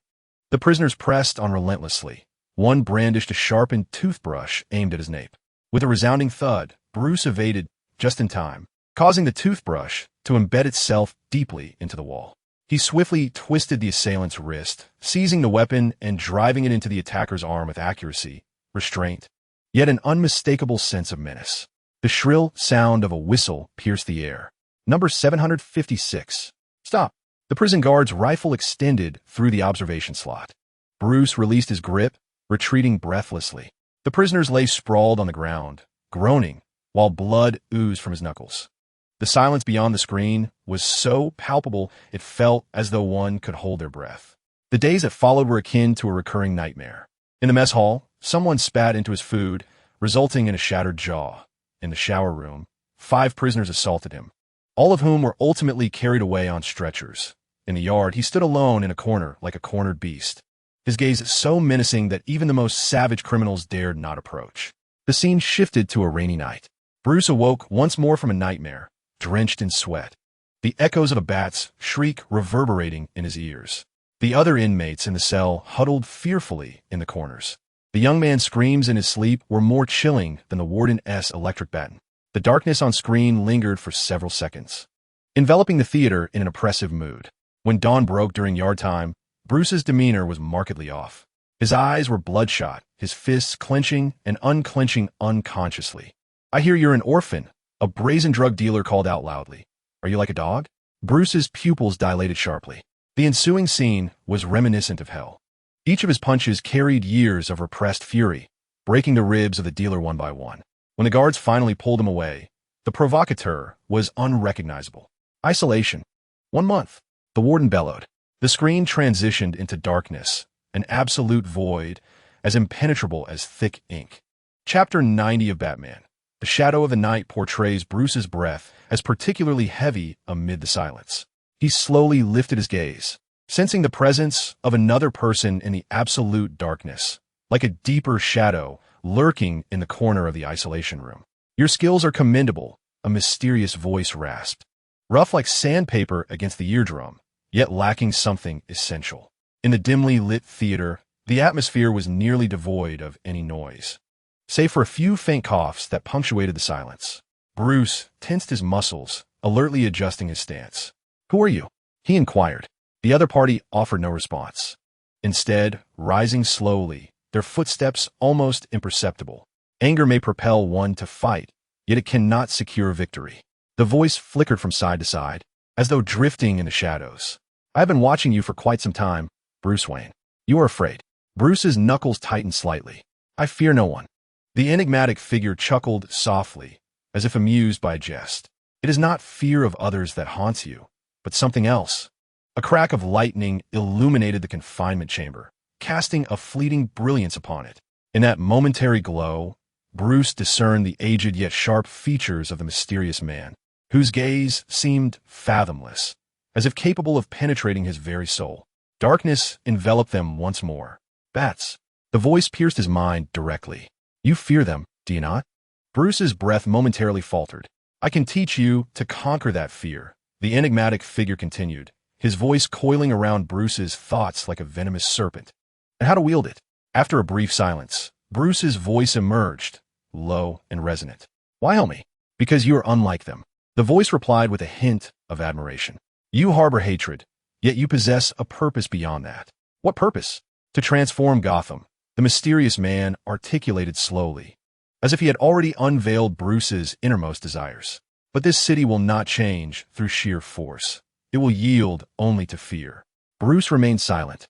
the prisoners pressed on relentlessly. One brandished a sharpened toothbrush aimed at his nape. With a resounding thud, Bruce evaded just in time, causing the toothbrush to embed itself deeply into the wall. He swiftly twisted the assailant's wrist, seizing the weapon and driving it into the attacker's arm with accuracy, restraint, yet an unmistakable sense of menace. The shrill sound of a whistle pierced the air. Number 756. Stop. The prison guard's rifle extended through the observation slot. Bruce released his grip, retreating breathlessly. The prisoners lay sprawled on the ground, groaning, while blood oozed from his knuckles. The silence beyond the screen was so palpable it felt as though one could hold their breath. The days that followed were akin to a recurring nightmare. In the mess hall, someone spat into his food, resulting in a shattered jaw. In the shower room, 5 prisoners assaulted him, all of whom were ultimately carried away on stretchers. In the yard, he stood alone in a corner like a cornered beast, his gaze so menacing that even the most savage criminals dared not approach. The scene shifted to a rainy night. Bruce awoke once more from a nightmare, drenched in sweat. The echoes of a bat's shriek reverberating in his ears. The other inmates in the cell huddled fearfully in the corners. The young man's screams in his sleep were more chilling than the warden's electric baton. The darkness on screen lingered for several seconds, enveloping the theater in an oppressive mood. When dawn broke during yard time, Bruce's demeanor was markedly off. His eyes were bloodshot, his fists clenching and unclenching unconsciously. "I hear you're an orphan," a brazen drug dealer called out loudly. "Are you like a dog?" Bruce's pupils dilated sharply. The ensuing scene was reminiscent of hell. Each of his punches carried years of repressed fury, breaking the ribs of the dealer one by one. When the guards finally pulled him away, the provocateur was unrecognizable. Isolation. 1 month. The warden bellowed. The screen transitioned into darkness, an absolute void, as impenetrable as thick ink. Chapter 90 of Batman. The shadow of the night portrays Bruce's breath as particularly heavy amid the silence. He slowly lifted his gaze, sensing the presence of another person in the absolute darkness, like a deeper shadow lurking in the corner of the isolation room. "Your skills are commendable," a mysterious voice rasped. Rough like sandpaper against the eardrum, yet lacking something essential. In the dimly lit theater, the atmosphere was nearly devoid of any noise, save for a few faint coughs that punctuated the silence. Bruce tensed his muscles, alertly adjusting his stance. "Who are you?" he inquired. The other party offered no response. Instead, rising slowly, their footsteps almost imperceptible. Anger may propel one to fight, yet it cannot secure victory. The voice flickered from side to side, as though drifting in the shadows. "I have been watching you for quite some time, Bruce Wayne. You are afraid." Bruce's knuckles tightened slightly. "I fear no one." The enigmatic figure chuckled softly, as if amused by a jest. "It is not fear of others that haunts you, but something else." A crack of lightning illuminated the confinement chamber, casting a fleeting brilliance upon it. In that momentary glow, Bruce discerned the aged yet sharp features of the mysterious man, whose gaze seemed fathomless, as if capable of penetrating his very soul. Darkness enveloped them once more. "Bats." The voice pierced his mind directly. "You fear them, do you not?" Bruce's breath momentarily faltered. "I can teach you to conquer that fear," the enigmatic figure continued, his voice coiling around Bruce's thoughts like a venomous serpent. "And how to wield it." After a brief silence, Bruce's voice emerged, low and resonant. "Why help me?" "Because you are unlike them." The voice replied with a hint of admiration. "You harbor hatred, yet you possess a purpose beyond that." "What purpose?" "To transform Gotham," the mysterious man articulated slowly, as if he had already unveiled Bruce's innermost desires. "But this city will not change through sheer force. It will yield only to fear." Bruce remained silent,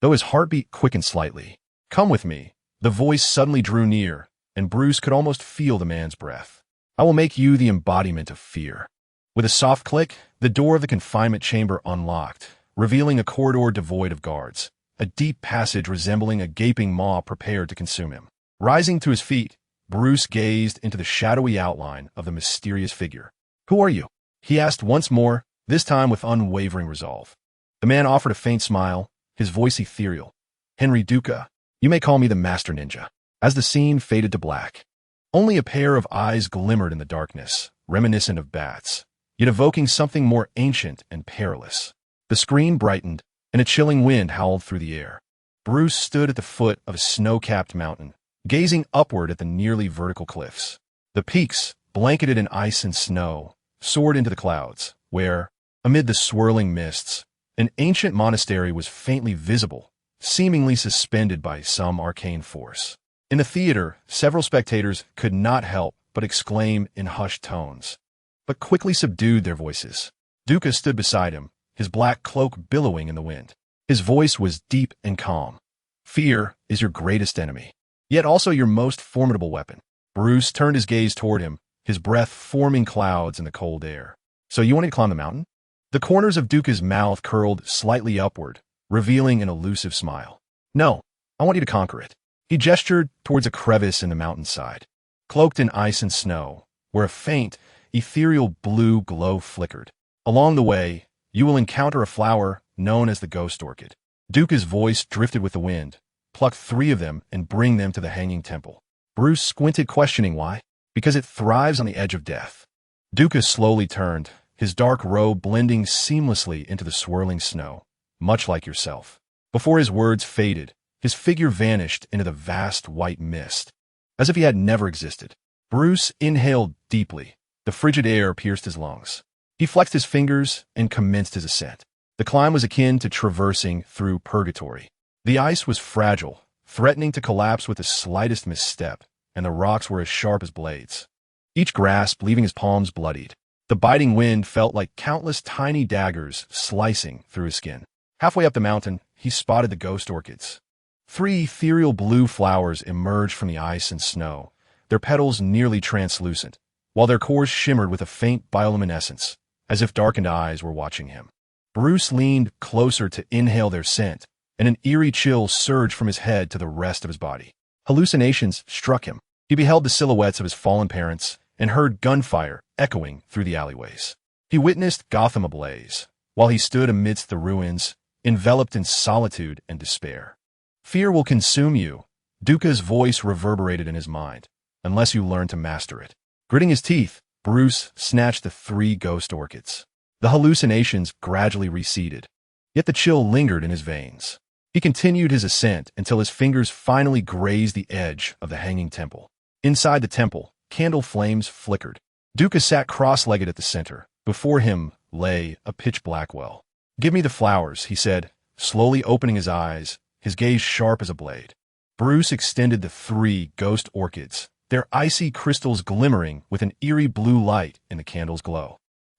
though his heartbeat quickened slightly. "Come with me." The voice suddenly drew near, and Bruce could almost feel the man's breath. "I will make you the embodiment of fear." With a soft click, the door of the confinement chamber unlocked, revealing a corridor devoid of guards, a deep passage resembling a gaping maw prepared to consume him. Rising to his feet, Bruce gazed into the shadowy outline of the mysterious figure. "Who are you?" he asked once more, this time with unwavering resolve. The man offered a faint smile, his voice ethereal. "Henry Duca. You may call me the Master Ninja." As the scene faded to black, only a pair of eyes glimmered in the darkness, reminiscent of bats, yet evoking something more ancient and perilous. The screen brightened, and a chilling wind howled through the air. Bruce stood at the foot of a snow-capped mountain, gazing upward at the nearly vertical cliffs. The peaks, blanketed in ice and snow, soared into the clouds, where, amid the swirling mists, an ancient monastery was faintly visible, seemingly suspended by some arcane force. In the theater, several spectators could not help but exclaim in hushed tones, but quickly subdued their voices. Duca stood beside him, his black cloak billowing in the wind. His voice was deep and calm. Fear is your greatest enemy, yet also your most formidable weapon. Bruce turned his gaze toward him, his breath forming clouds in the cold air. So you wanted to climb the mountain? The corners of Duca's mouth curled slightly upward, revealing an elusive smile. No, I want you to conquer it. He gestured towards a crevice in the mountainside, cloaked in ice and snow, where a faint, ethereal blue glow flickered. Along the way, you will encounter a flower known as the ghost orchid. Duca's voice drifted with the wind. Pluck 3 of them and bring them to the hanging temple. Bruce squinted, questioning why. Because it thrives on the edge of death. Duca slowly turned, his dark robe blending seamlessly into the swirling snow, much like yourself. Before his words faded, his figure vanished into the vast white mist, as if he had never existed. Bruce inhaled deeply. The frigid air pierced his lungs. He flexed his fingers and commenced his ascent. The climb was akin to traversing through purgatory. The ice was fragile, threatening to collapse with the slightest misstep, and the rocks were as sharp as blades, each grasp leaving his palms bloodied. The biting wind felt like countless tiny daggers slicing through his skin. Halfway up the mountain, he spotted the ghost orchids. 3 ethereal blue flowers emerged from the ice and snow, their petals nearly translucent, while their cores shimmered with a faint bioluminescence, as if darkened eyes were watching him. Bruce leaned closer to inhale their scent, and an eerie chill surged from his head to the rest of his body. Hallucinations struck him. He beheld the silhouettes of his fallen parents and heard gunfire echoing through the alleyways. He witnessed Gotham ablaze, while he stood amidst the ruins, enveloped in solitude and despair. Fear will consume you, Duca's voice reverberated in his mind, unless you learn to master it. Gritting his teeth, Bruce snatched the 3 ghost orchids. The hallucinations gradually receded, yet the chill lingered in his veins. He continued his ascent until his fingers finally grazed the edge of the hanging temple. Inside the temple, candle flames flickered. Duca sat cross-legged at the center. Before him lay a pitch-black well. "Give me the flowers," he said, slowly opening his eyes, his gaze sharp as a blade. Bruce extended the 3 ghost orchids, their icy crystals glimmering with an eerie blue light in the candle's glow.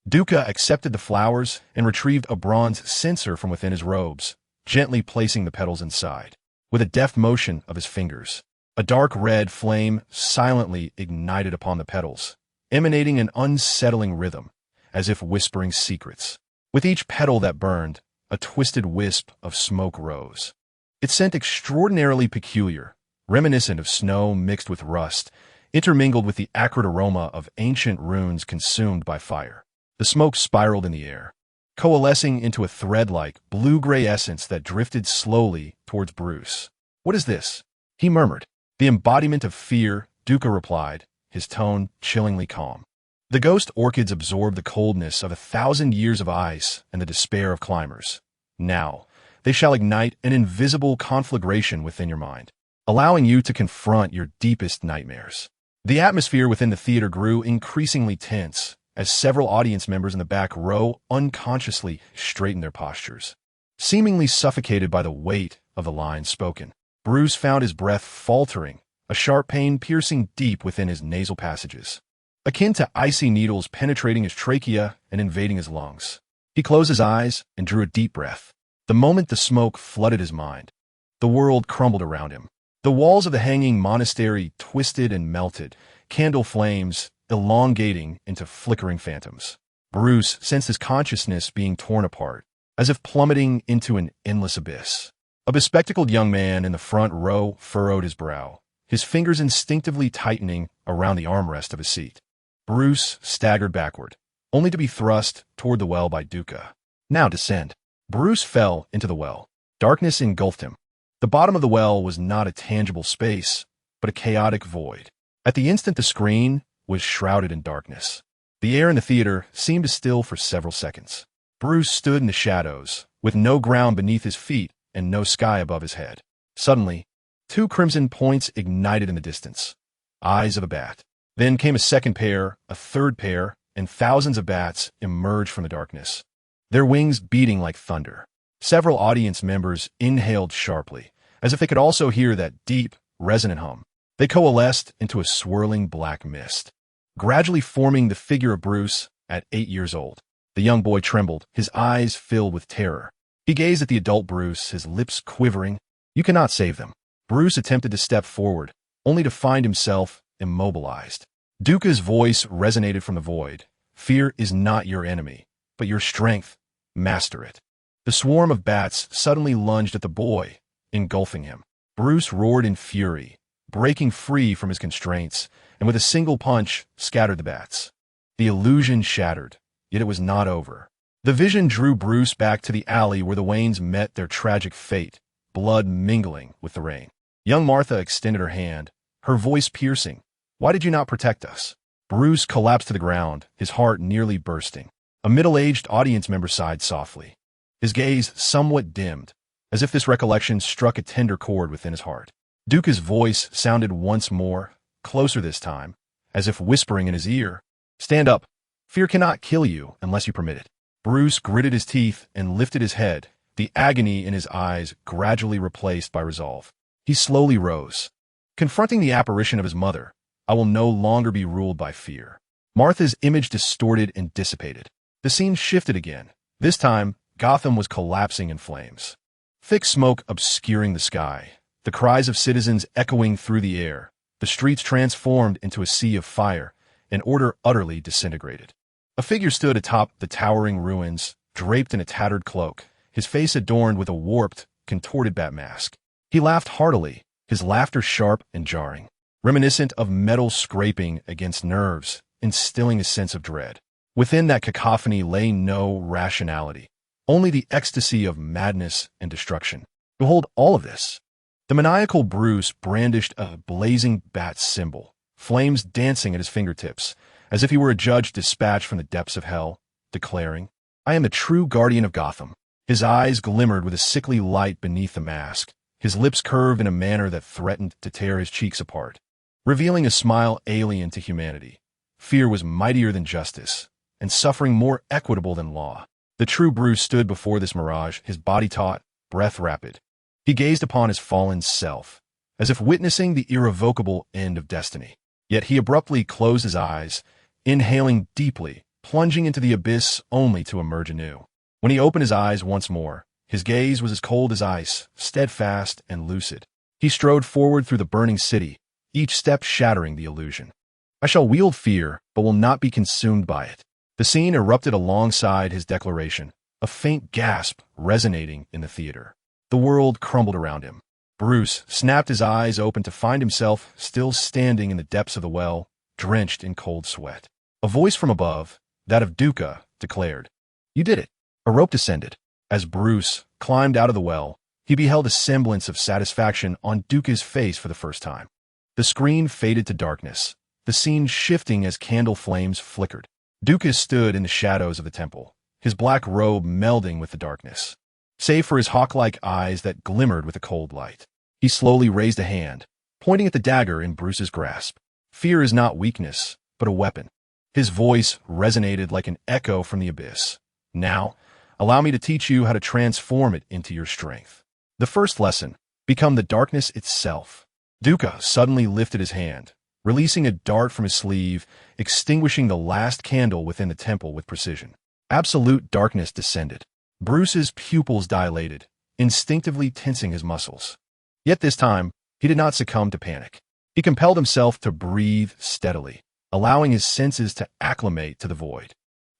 Duca accepted the flowers and retrieved a bronze censer from within his robes, gently placing the petals inside. With a deft motion of his fingers, a dark red flame silently ignited upon the petals, emanating an unsettling rhythm, as if whispering secrets. With each petal that burned, a twisted wisp of smoke rose. Its scent extraordinarily peculiar, reminiscent of snow mixed with rust, intermingled with the acrid aroma of ancient runes consumed by fire. The smoke spiraled in the air, coalescing into a thread-like blue-gray essence that drifted slowly towards Bruce. "What is this?" he murmured. "The embodiment of fear," Duca replied, his tone chillingly calm. "The ghost orchids absorb the coldness of 1,000 years of ice and the despair of climbers. Now, they shall ignite an invisible conflagration within your mind, allowing you to confront your deepest nightmares." The atmosphere within the theater grew increasingly tense, as several audience members in the back row unconsciously straightened their postures, seemingly suffocated by the weight of the lines spoken. Bruce found his breath faltering, a sharp pain piercing deep within his nasal passages, akin to icy needles penetrating his trachea and invading his lungs. He closed his eyes and drew a deep breath. The moment the smoke flooded his mind, the world crumbled around him. The walls of the hanging monastery twisted and melted, candle flames elongating into flickering phantoms. Bruce sensed his consciousness being torn apart, as if plummeting into an endless abyss. A bespectacled young man in the front row furrowed his brow, his fingers instinctively tightening around the armrest of his seat. Bruce staggered backward, only to be thrust toward the well by Duca. "Now descend." Bruce fell into the well. Darkness engulfed him. The bottom of the well was not a tangible space, but a chaotic void. At the instant the screen was shrouded in darkness. The air in the theater seemed to still for several seconds. Bruce stood in the shadows, with no ground beneath his feet and no sky above his head. Suddenly, 2 crimson points ignited in the distance. Eyes of a bat. Then came a second pair, a third pair, and thousands of bats emerged from the darkness, their wings beating like thunder. Several audience members inhaled sharply, as if they could also hear that deep, resonant hum. They coalesced into a swirling black mist, gradually forming the figure of Bruce at 8 years old. The young boy trembled, his eyes filled with terror. He gazed at the adult Bruce, his lips quivering. "You cannot save them." Bruce attempted to step forward, only to find himself immobilized. Duka's voice resonated from the void. "Fear is not your enemy, but your strength. Master it." The swarm of bats suddenly lunged at the boy, engulfing him. Bruce roared in fury, breaking free from his constraints, and with a single punch, scattered the bats. The illusion shattered, yet it was not over. The vision drew Bruce back to the alley where the Waynes met their tragic fate, blood mingling with the rain. Young Martha extended her hand, her voice piercing. "Why did you not protect us?" Bruce collapsed to the ground, his heart nearly bursting. A middle-aged audience member sighed softly, his gaze somewhat dimmed, as if this recollection struck a tender chord within his heart. Duka's voice sounded once more, closer this time, as if whispering in his ear, "Stand up. Fear cannot kill you unless you permit it." Bruce gritted his teeth and lifted his head, the agony in his eyes gradually replaced by resolve. He slowly rose, confronting the apparition of his mother. "I will no longer be ruled by fear." Martha's image distorted and dissipated. The scene shifted again. This time, Gotham was collapsing in flames. Thick smoke obscuring the sky, the cries of citizens echoing through the air. The streets transformed into a sea of fire, and order utterly disintegrated. A figure stood atop the towering ruins, draped in a tattered cloak, his face adorned with a warped, contorted bat mask. He laughed heartily, his laughter sharp and jarring, reminiscent of metal scraping against nerves, instilling a sense of dread. Within that cacophony lay no rationality, only the ecstasy of madness and destruction. Behold all of this. The maniacal Bruce brandished a blazing bat symbol, flames dancing at his fingertips, as if he were a judge dispatched from the depths of hell, declaring, "I am the true guardian of Gotham." His eyes glimmered with a sickly light beneath the mask, his lips curved in a manner that threatened to tear his cheeks apart, revealing a smile alien to humanity. Fear was mightier than justice, and suffering more equitable than law. The true Bruce stood before this mirage, his body taut, breath rapid. He gazed upon his fallen self, as if witnessing the irrevocable end of destiny. Yet he abruptly closed his eyes, inhaling deeply, plunging into the abyss only to emerge anew. When he opened his eyes once more, his gaze was as cold as ice, steadfast and lucid. He strode forward through the burning city, each step shattering the illusion. "I shall wield fear, but will not be consumed by it." The scene erupted alongside his declaration, a faint gasp resonating in the theater. The world crumbled around him. Bruce snapped his eyes open to find himself still standing in the depths of the well, drenched in cold sweat. A voice from above, that of Duka, declared, "You did it." A rope descended. As Bruce climbed out of the well, he beheld a semblance of satisfaction on Duka's face for the first time. The screen faded to darkness, the scene shifting as candle flames flickered. Duka stood in the shadows of the temple, his black robe melding with the darkness, save for his hawk-like eyes that glimmered with a cold light. He slowly raised a hand, pointing at the dagger in Bruce's grasp. "Fear is not weakness, but a weapon." His voice resonated like an echo from the abyss. "Now, allow me to teach you how to transform it into your strength." The first lesson: become the darkness itself. Duka suddenly lifted his hand, releasing a dart from his sleeve, extinguishing the last candle within the temple with precision. Absolute darkness descended. Bruce's pupils dilated, instinctively tensing his muscles. Yet this time, he did not succumb to panic. He compelled himself to breathe steadily, allowing his senses to acclimate to the void.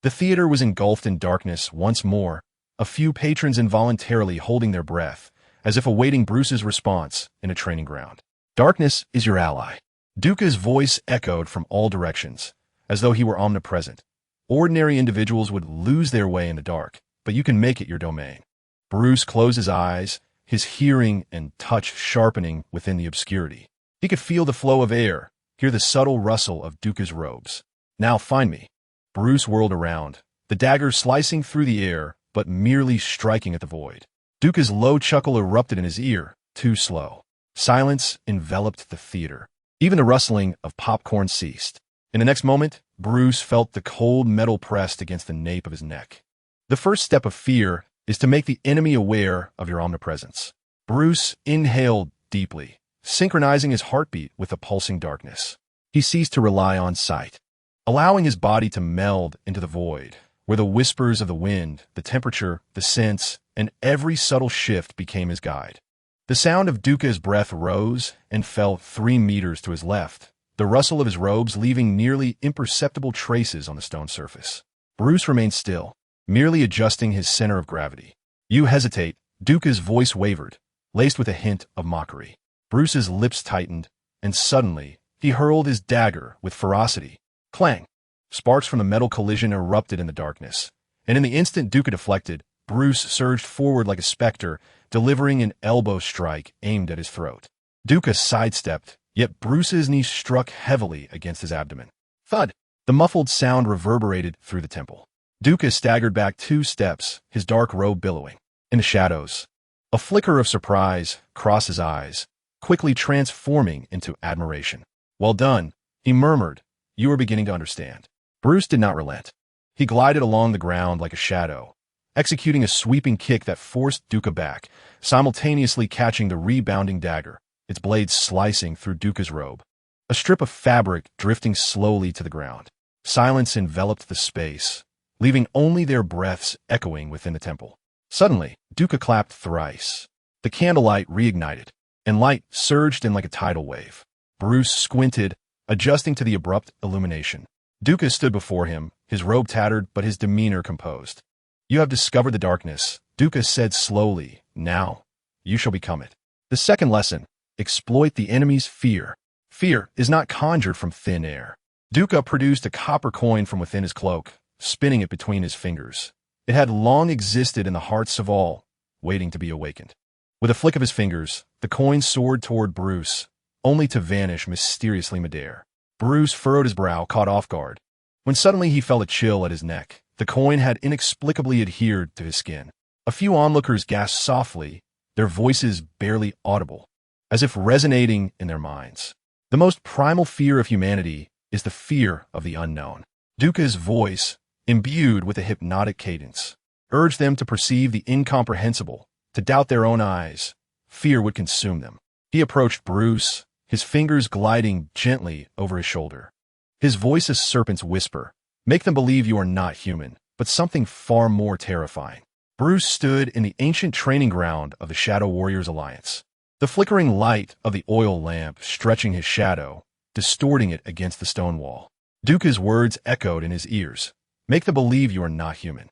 The theater was engulfed in darkness once more, a few patrons involuntarily holding their breath, as if awaiting Bruce's response in a training ground. "Darkness is your ally." Duka's voice echoed from all directions, as though he were omnipresent. "Ordinary individuals would lose their way in the dark, but you can make it your domain." Bruce closed his eyes, his hearing and touch sharpening within the obscurity. He could feel the flow of air, hear the subtle rustle of Duka's robes. "Now find me." Bruce whirled around, the dagger slicing through the air, but merely striking at the void. Duka's low chuckle erupted in his ear, too slow. Silence enveloped the theater. Even the rustling of popcorn ceased. In the next moment, Bruce felt the cold metal pressed against the nape of his neck. The first step of fear is to make the enemy aware of your omnipresence. Bruce inhaled deeply, synchronizing his heartbeat with the pulsing darkness. He ceased to rely on sight, allowing his body to meld into the void, where the whispers of the wind, the temperature, the scents, and every subtle shift became his guide. The sound of Duka's breath rose and fell 3 meters to his left, the rustle of his robes leaving nearly imperceptible traces on the stone surface. Bruce remained still, merely adjusting his center of gravity. "You hesitate," Duka's voice wavered, laced with a hint of mockery. Bruce's lips tightened, and suddenly he hurled his dagger with ferocity. Clang! Sparks from the metal collision erupted in the darkness, and in the instant Duka deflected, Bruce surged forward like a specter, delivering an elbow strike aimed at his throat. Duka sidestepped, yet Bruce's knee struck heavily against his abdomen. Thud! The muffled sound reverberated through the temple. Duka staggered back 2 steps, his dark robe billowing. In the shadows, a flicker of surprise crossed his eyes, quickly transforming into admiration. "Well done," he murmured. "You are beginning to understand." Bruce did not relent. He glided along the ground like a shadow, executing a sweeping kick that forced Duka back, simultaneously catching the rebounding dagger, its blade slicing through Duka's robe. A strip of fabric drifting slowly to the ground. Silence enveloped the space, leaving only their breaths echoing within the temple. Suddenly, Duka clapped thrice. The candlelight reignited, and light surged in like a tidal wave. Bruce squinted, adjusting to the abrupt illumination. Duka stood before him, his robe tattered but his demeanor composed. "You have discovered the darkness," Duka said slowly. "Now, you shall become it." The second lesson: exploit the enemy's fear. Fear is not conjured from thin air. Duka produced a copper coin from within his cloak, spinning it between his fingers. It had long existed in the hearts of all, waiting to be awakened. With a flick of his fingers, the coin soared toward Bruce, only to vanish mysteriously midair. Bruce furrowed his brow, caught off guard, when suddenly he felt a chill at his neck. The coin had inexplicably adhered to his skin. A few onlookers gasped softly, their voices barely audible, as if resonating in their minds. The most primal fear of humanity is the fear of the unknown. Duka's voice, imbued with a hypnotic cadence, urged them to perceive the incomprehensible, to doubt their own eyes. Fear would consume them. He approached Bruce, his fingers gliding gently over his shoulder. His voice a serpent's whisper. "Make them believe you are not human, but something far more terrifying." Bruce stood in the ancient training ground of the Shadow Warriors Alliance, the flickering light of the oil lamp stretching his shadow, distorting it against the stone wall. Duka's words echoed in his ears. "Make them believe you are not human."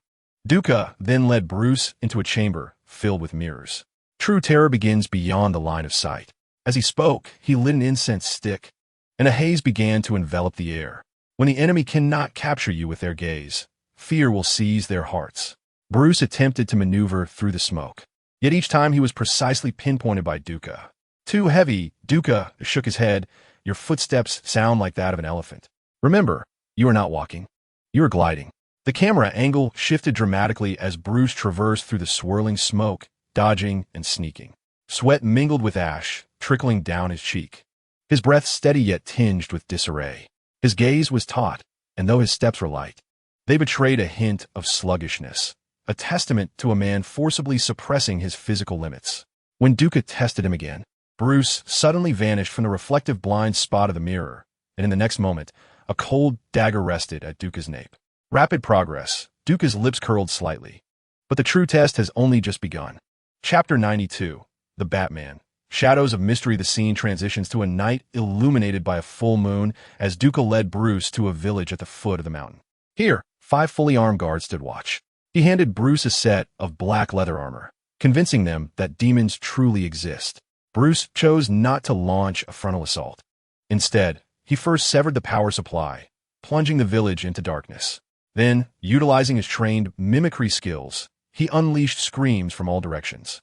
Duka then led Bruce into a chamber filled with mirrors. True terror begins beyond the line of sight. As he spoke, he lit an incense stick, and a haze began to envelop the air. When the enemy cannot capture you with their gaze, fear will seize their hearts. Bruce attempted to maneuver through the smoke, yet each time he was precisely pinpointed by Duka. "Too heavy," Duka shook his head. "Your footsteps sound like that of an elephant. Remember, you are not walking. You are gliding." The camera angle shifted dramatically as Bruce traversed through the swirling smoke, dodging and sneaking. Sweat mingled with ash, trickling down his cheek. His breath steady yet tinged with disarray. His gaze was taut, and though his steps were light, they betrayed a hint of sluggishness, a testament to a man forcibly suppressing his physical limits. When Duka tested him again, Bruce suddenly vanished from the reflective blind spot of the mirror, and in the next moment, a cold dagger rested at Duka's nape. Rapid progress. Duka's lips curled slightly. But the true test has only just begun. Chapter 92. The Batman. Shadows of mystery. The scene transitions to a night illuminated by a full moon as Duka led Bruce to a village at the foot of the mountain. Here, 5 fully armed guards stood watch. He handed Bruce a set of black leather armor, convincing them that demons truly exist. Bruce chose not to launch a frontal assault. Instead, he first severed the power supply, plunging the village into darkness. Then, utilizing his trained mimicry skills, he unleashed screams from all directions.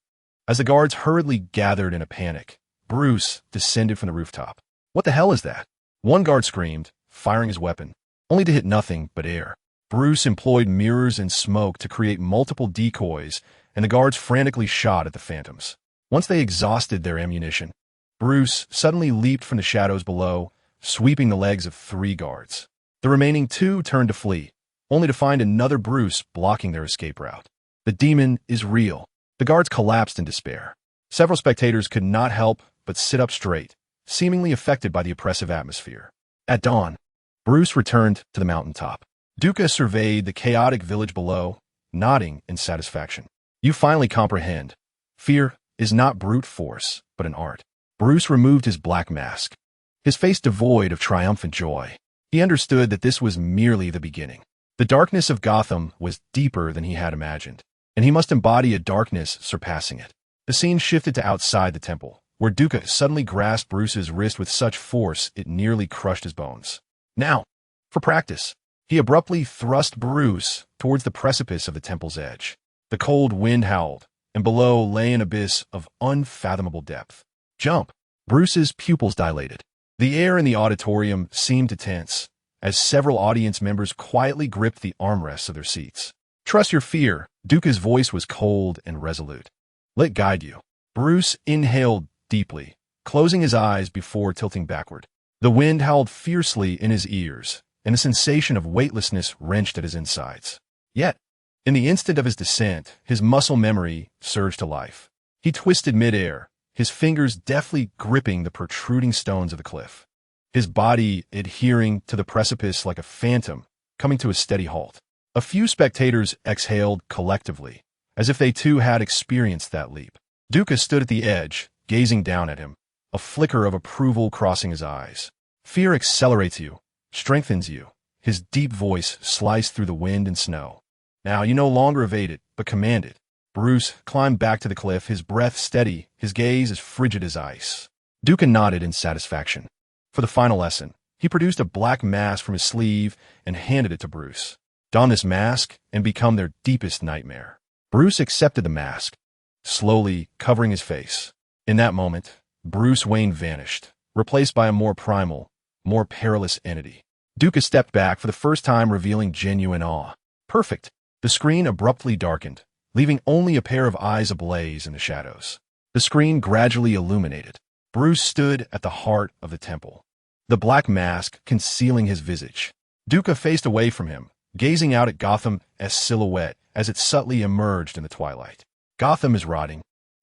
As the guards hurriedly gathered in a panic, Bruce descended from the rooftop. "What the hell is that?" One guard screamed, firing his weapon, only to hit nothing but air. Bruce employed mirrors and smoke to create multiple decoys, and the guards frantically shot at the phantoms. Once they exhausted their ammunition, Bruce suddenly leaped from the shadows below, sweeping the legs of 3 guards. The The remaining two turned to flee, only to find another Bruce blocking their escape route. The demon is real. The guards collapsed in despair. Several spectators could not help but sit up straight, seemingly affected by the oppressive atmosphere. At dawn, Bruce returned to the mountaintop. Duca surveyed the chaotic village below, nodding in satisfaction. You finally comprehend. Fear is not brute force, but an art. Bruce removed his black mask, his face devoid of triumphant joy. He understood that this was merely the beginning. The darkness of Gotham was deeper than he had imagined, and he must embody a darkness surpassing it. The scene shifted to outside the temple, where Duca suddenly grasped Bruce's wrist with such force it nearly crushed his bones. Now, for practice, he abruptly thrust Bruce towards the precipice of the temple's edge. The cold wind howled, and below lay an abyss of unfathomable depth. Jump! Bruce's pupils dilated. The air in the auditorium seemed to tense, as several audience members quietly gripped the armrests of their seats. Trust your fear. Duca's voice was cold and resolute. Let guide you. Bruce inhaled deeply, closing his eyes before tilting backward. The wind howled fiercely in his ears, and a sensation of weightlessness wrenched at his insides. Yet, in the instant of his descent, his muscle memory surged to life. He twisted midair, his fingers deftly gripping the protruding stones of the cliff, his body adhering to the precipice like a phantom, coming to a steady halt. A few spectators exhaled collectively, as if they too had experienced that leap. Duca stood at the edge, gazing down at him, a flicker of approval crossing his eyes. Fear accelerates you, strengthens you. His deep voice sliced through the wind and snow. Now you no longer evade it, but command it. Bruce climbed back to the cliff, his breath steady, his gaze as frigid as ice. Duca nodded in satisfaction. For the final lesson, he produced a black mask from his sleeve and handed it to Bruce. Don this mask and become their deepest nightmare. Bruce accepted the mask, slowly covering his face. In that moment, Bruce Wayne vanished, replaced by a more primal, more perilous entity. Duca stepped back for the first time, revealing genuine awe. Perfect. The screen abruptly darkened, leaving only a pair of eyes ablaze in the shadows. The screen gradually illuminated. Bruce stood at the heart of the temple, the black mask concealing his visage. Duca faced away from him, gazing out at Gotham's silhouette as it subtly emerged in the twilight. Gotham is rotting.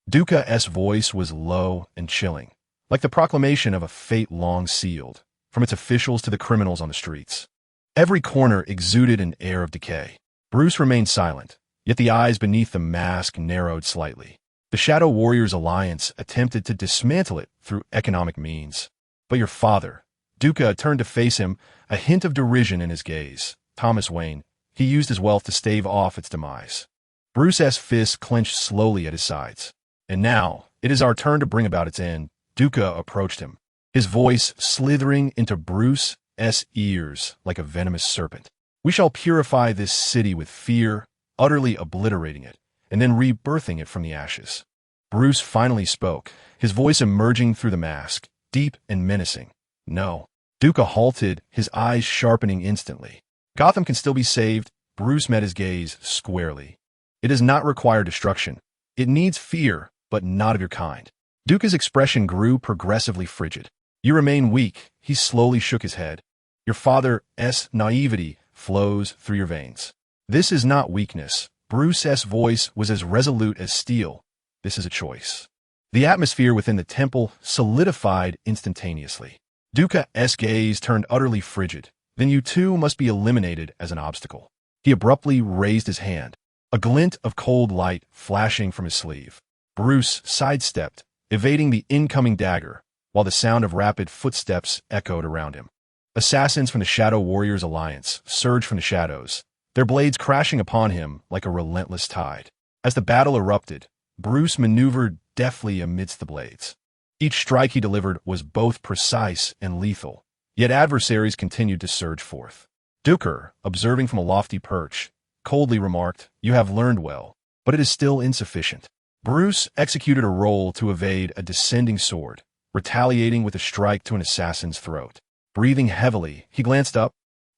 Duca's voice was low and chilling, like the proclamation of a fate long sealed, from its officials to the criminals on the streets. Every corner exuded an air of decay. Bruce remained silent, yet the eyes beneath the mask narrowed slightly. The Shadow Warriors Alliance attempted to dismantle it through economic means. But your father, Duca turned to face him, a hint of derision in his gaze. Thomas Wayne, he used his wealth to stave off its demise. Bruce's fists clenched slowly at his sides. And now, it is our turn to bring about its end. Duca approached him, his voice slithering into Bruce's ears like a venomous serpent. We shall purify this city with fear, utterly obliterating it, and then rebirthing it from the ashes. Bruce finally spoke, his voice emerging through the mask, deep and menacing. No. Duca halted, his eyes sharpening instantly. Gotham can still be saved. Bruce met his gaze squarely. It does not require destruction. It needs fear, but not of your kind. Duca's expression grew progressively frigid. You remain weak. He slowly shook his head. Your father's naivety flows through your veins. This is not weakness. Bruce's voice was as resolute as steel. This is a choice. The atmosphere within the temple solidified instantaneously. Duca's gaze turned utterly frigid. Then you too must be eliminated as an obstacle. He abruptly raised his hand, a glint of cold light flashing from his sleeve. Bruce sidestepped, evading the incoming dagger, while the sound of rapid footsteps echoed around him. Assassins from the Shadow Warriors Alliance surged from the shadows, their blades crashing upon him like a relentless tide. As the battle erupted, Bruce maneuvered deftly amidst the blades. Each strike he delivered was both precise and lethal, yet adversaries continued to surge forth. Duca, observing from a lofty perch, coldly remarked, "You have learned well, but it is still insufficient." Bruce executed a roll to evade a descending sword, retaliating with a strike to an assassin's throat. Breathing heavily, he glanced up,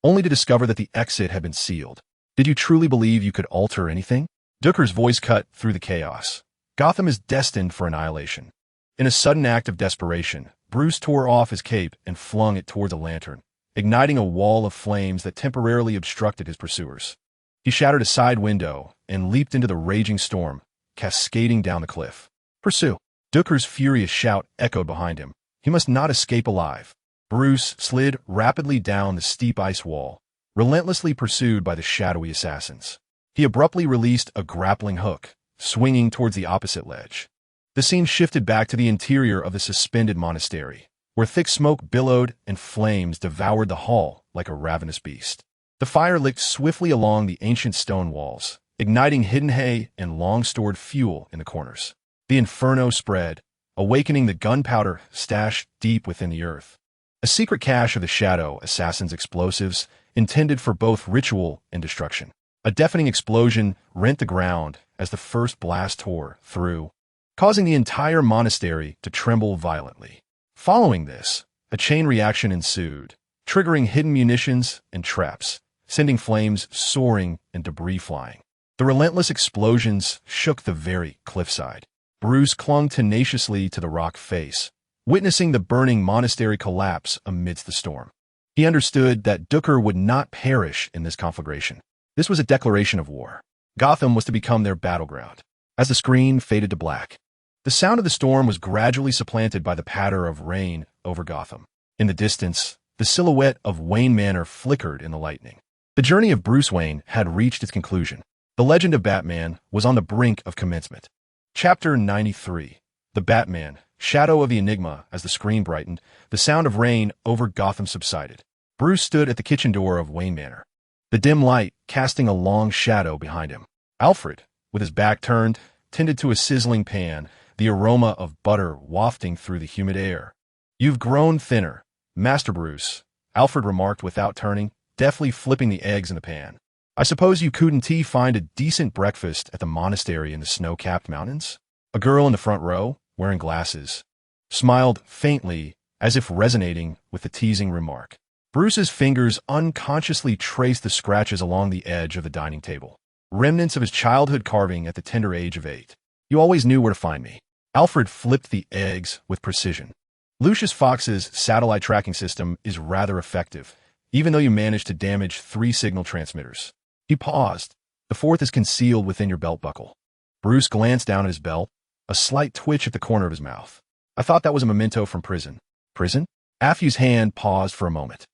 only to discover that the exit had been sealed. Did you truly believe you could alter anything? Duca's voice cut through the chaos. Gotham is destined for annihilation. In a sudden act of desperation, Bruce tore off his cape and flung it towards a lantern, igniting a wall of flames that temporarily obstructed his pursuers. He shattered a side window and leaped into the raging storm, cascading down the cliff. Pursue! Dooker's furious shout echoed behind him. He must not escape alive. Bruce slid rapidly down the steep ice wall, relentlessly pursued by the shadowy assassins. He abruptly released a grappling hook, swinging towards the opposite ledge. The scene shifted back to the interior of the suspended monastery, where thick smoke billowed and flames devoured the hall like a ravenous beast. The fire licked swiftly along the ancient stone walls, igniting hidden hay and long-stored fuel in the corners. The inferno spread, awakening the gunpowder stashed deep within the earth. A secret cache of the Shadow Assassin's explosives intended for both ritual and destruction. A deafening explosion rent the ground as the first blast tore through, causing the entire monastery to tremble violently. Following this, a chain reaction ensued, triggering hidden munitions and traps, sending flames soaring and debris flying. The relentless explosions shook the very cliffside. Bruce clung tenaciously to the rock face, witnessing the burning monastery collapse amidst the storm. He understood that Dooker would not perish in this conflagration. This was a declaration of war. Gotham was to become their battleground. As the screen faded to black, the sound of the storm was gradually supplanted by the patter of rain over Gotham. In the distance, the silhouette of Wayne Manor flickered in the lightning. The journey of Bruce Wayne had reached its conclusion. The legend of Batman was on the brink of commencement. Chapter 93. The Batman, Shadow of the Enigma. As the screen brightened, the sound of rain over Gotham subsided. Bruce stood at the kitchen door of Wayne Manor, the dim light casting a long shadow behind him. Alfred, with his back turned, tended to a sizzling pan, the aroma of butter wafting through the humid air. "You've grown thinner, Master Bruce," Alfred remarked without turning, deftly flipping the eggs in the pan. "I suppose you couldn't find a decent breakfast at the monastery in the snow-capped mountains?" A girl in the front row, wearing glasses, smiled faintly as if resonating with the teasing remark. Bruce's fingers unconsciously traced the scratches along the edge of the dining table, remnants of his childhood carving at the tender age of 8. "You always knew where to find me." Alfred flipped the eggs with precision. "Lucius Fox's satellite tracking system is rather effective, even though you managed to damage 3 signal transmitters." He paused. "The 4th is concealed within your belt buckle." Bruce glanced down at his belt, a slight twitch at the corner of his mouth. "I thought that was a memento from prison." "Prison?" Affew's hand paused for a moment.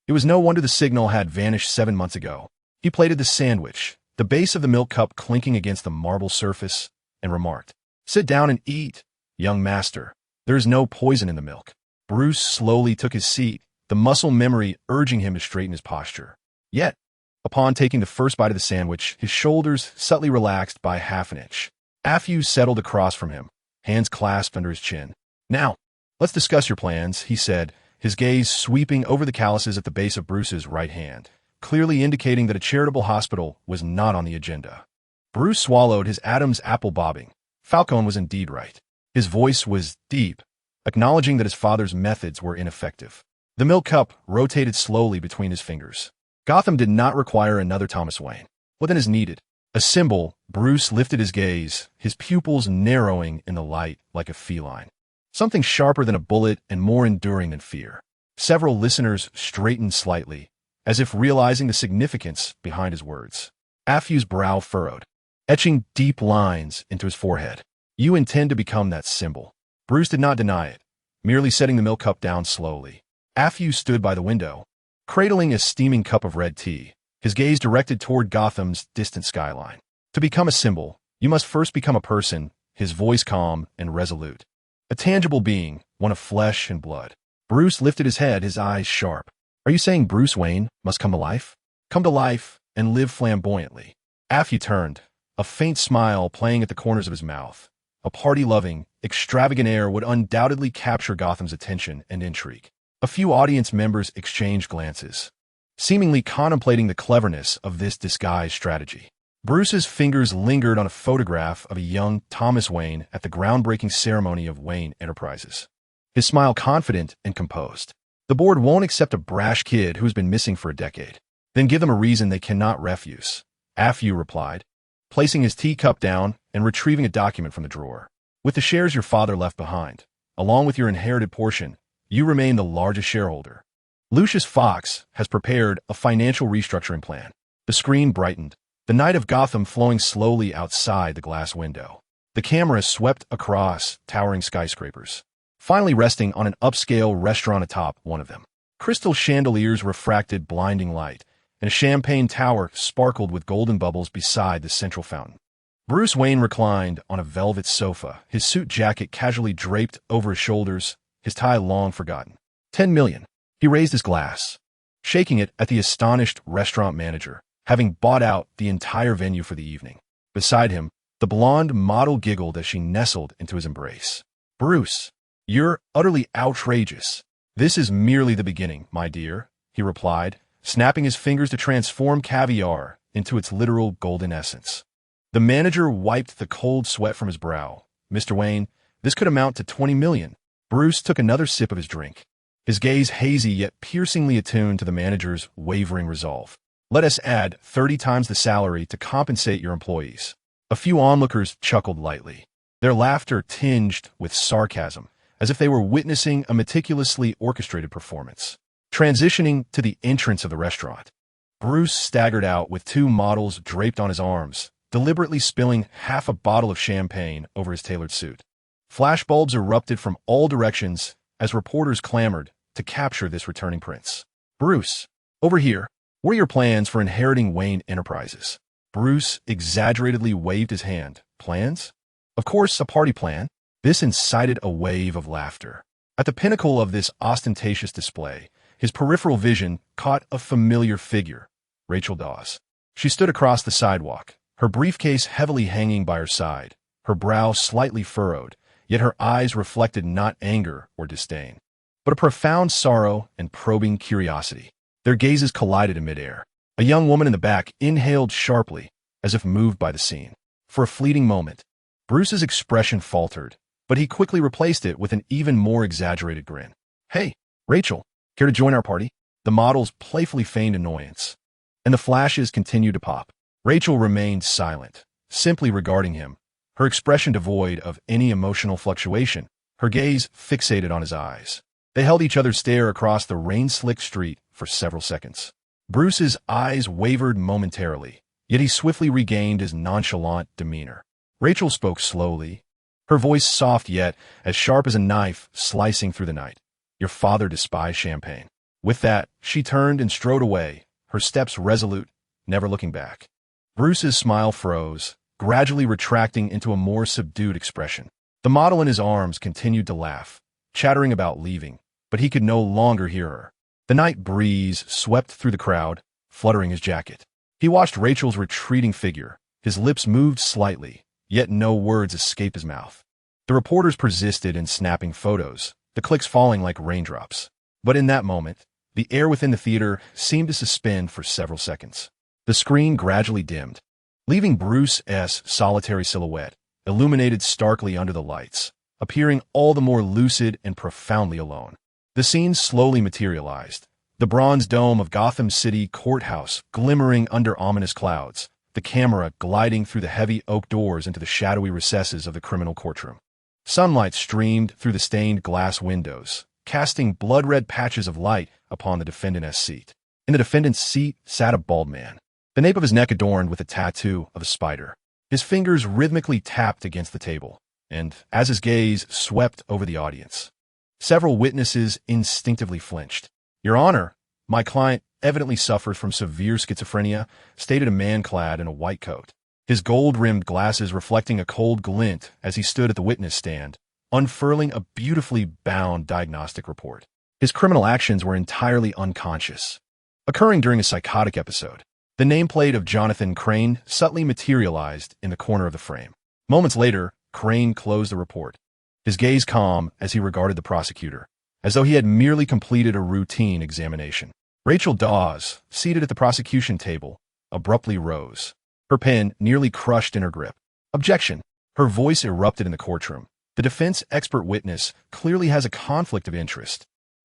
It was no wonder the signal had vanished 7 months ago. He plated the sandwich, the base of the milk cup clinking against the marble surface, and remarked, "Sit down and eat, young master. There is no poison in the milk." Bruce slowly took his seat, the muscle memory urging him to straighten his posture. Yet, upon taking the first bite of the sandwich, his shoulders subtly relaxed by half an inch. Affew settled across from him, hands clasped under his chin. "Now, let's discuss your plans," he said, his gaze sweeping over the calluses at the base of Bruce's right hand, clearly indicating that a charitable hospital was not on the agenda. Bruce swallowed, his Adam's apple bobbing. Falcone was indeed right. His voice was deep, acknowledging that his father's methods were ineffective. The milk cup rotated slowly between his fingers. Gotham did not require another Thomas Wayne. What then is needed? A symbol. Bruce lifted his gaze, his pupils narrowing in the light like a feline. Something sharper than a bullet and more enduring than fear. Several listeners straightened slightly, as if realizing the significance behind his words. Affew's brow furrowed, etching deep lines into his forehead. "You intend to become that symbol." Bruce did not deny it, merely setting the milk cup down slowly. Affew stood by the window, cradling a steaming cup of red tea, his gaze directed toward Gotham's distant skyline. "To become a symbol, you must first become a person," his voice calm and resolute. "A tangible being, one of flesh and blood." Bruce lifted his head, his eyes sharp. "Are you saying Bruce Wayne must come to life?" "Come to life and live flamboyantly." Affew turned, a faint smile playing at the corners of his mouth. A party-loving, extravagant air would undoubtedly capture Gotham's attention and intrigue. A few audience members exchanged glances, seemingly contemplating the cleverness of this disguised strategy. Bruce's fingers lingered on a photograph of a young Thomas Wayne at the groundbreaking ceremony of Wayne Enterprises. His smile confident and composed. "The board won't accept a brash kid who's been missing for a decade. Then give them a reason they cannot refuse," Affew replied, placing his teacup down and retrieving a document from the drawer. "With the shares your father left behind, along with your inherited portion, you remain the largest shareholder." Lucius Fox has prepared a financial restructuring plan. The screen brightened, the night of Gotham flowing slowly outside the glass window. The camera swept across towering skyscrapers, finally resting on an upscale restaurant atop one of them. Crystal chandeliers refracted blinding light, and a champagne tower sparkled with golden bubbles beside the central fountain. Bruce Wayne reclined on a velvet sofa, his suit jacket casually draped over his shoulders, his tie long forgotten. 10 million. He raised his glass, shaking it at the astonished restaurant manager, having bought out the entire venue for the evening. Beside him, the blonde model giggled as she nestled into his embrace. Bruce, you're utterly outrageous. This is merely the beginning, my dear, he replied, snapping his fingers to transform caviar into its literal golden essence. The manager wiped the cold sweat from his brow. Mr. Wayne, this could amount to 20 million. Bruce took another sip of his drink, his gaze hazy yet piercingly attuned to the manager's wavering resolve. Let us add 30 times the salary to compensate your employees. A few onlookers chuckled lightly, their laughter tinged with sarcasm, as if they were witnessing a meticulously orchestrated performance. Transitioning to the entrance of the restaurant, Bruce staggered out with two models draped on his arms, deliberately spilling half a bottle of champagne over his tailored suit. Flashbulbs erupted from all directions as reporters clamored to capture this returning prince. Bruce, over here, what are your plans for inheriting Wayne Enterprises? Bruce exaggeratedly waved his hand. Plans? Of course, a party plan. This incited a wave of laughter. At the pinnacle of this ostentatious display, his peripheral vision caught a familiar figure, Rachel Dawes. She stood across the sidewalk, her briefcase heavily hanging by her side, her brow slightly furrowed, yet her eyes reflected not anger or disdain, but a profound sorrow and probing curiosity. Their gazes collided in midair. A young woman in the back inhaled sharply, as if moved by the scene. For a fleeting moment, Bruce's expression faltered, but he quickly replaced it with an even more exaggerated grin. Hey, Rachel, care to join our party? The models playfully feigned annoyance, and the flashes continued to pop. Rachel remained silent, simply regarding him, her expression devoid of any emotional fluctuation, her gaze fixated on his eyes. They held each other's stare across the rain-slicked street for several seconds. Bruce's eyes wavered momentarily, yet he swiftly regained his nonchalant demeanor. Rachel spoke slowly, her voice soft yet as sharp as a knife slicing through the night. Your father despised champagne. With that, she turned and strode away, her steps resolute, never looking back. Bruce's smile froze, gradually retracting into a more subdued expression. The model in his arms continued to laugh, chattering about leaving, but he could no longer hear her. The night breeze swept through the crowd, fluttering his jacket. He watched Rachel's retreating figure. His lips moved slightly, yet no words escaped his mouth. The reporters persisted in snapping photos, the clicks falling like raindrops. But in that moment, the air within the theater seemed to suspend for several seconds. The screen gradually dimmed, leaving Bruce's solitary silhouette, illuminated starkly under the lights, appearing all the more lucid and profoundly alone. The scene slowly materialized, the bronze dome of Gotham City courthouse glimmering under ominous clouds, the camera gliding through the heavy oak doors into the shadowy recesses of the criminal courtroom. Sunlight streamed through the stained glass windows, casting blood-red patches of light upon the defendant's seat. In the defendant's seat sat a bald man, the nape of his neck adorned with a tattoo of a spider. His fingers rhythmically tapped against the table, and as his gaze swept over the audience, several witnesses instinctively flinched. Your Honor, my client evidently suffers from severe schizophrenia, stated a man clad in a white coat, his gold-rimmed glasses reflecting a cold glint as he stood at the witness stand, unfurling a beautifully bound diagnostic report. His criminal actions were entirely unconscious, occurring during a psychotic episode. The nameplate of Jonathan Crane subtly materialized in the corner of the frame. Moments later, Crane closed the report, his gaze calm as he regarded the prosecutor, as though he had merely completed a routine examination. Rachel Dawes, seated at the prosecution table, abruptly rose, her pen nearly crushed in her grip. Objection! Her voice erupted in the courtroom. The defense expert witness clearly has a conflict of interest.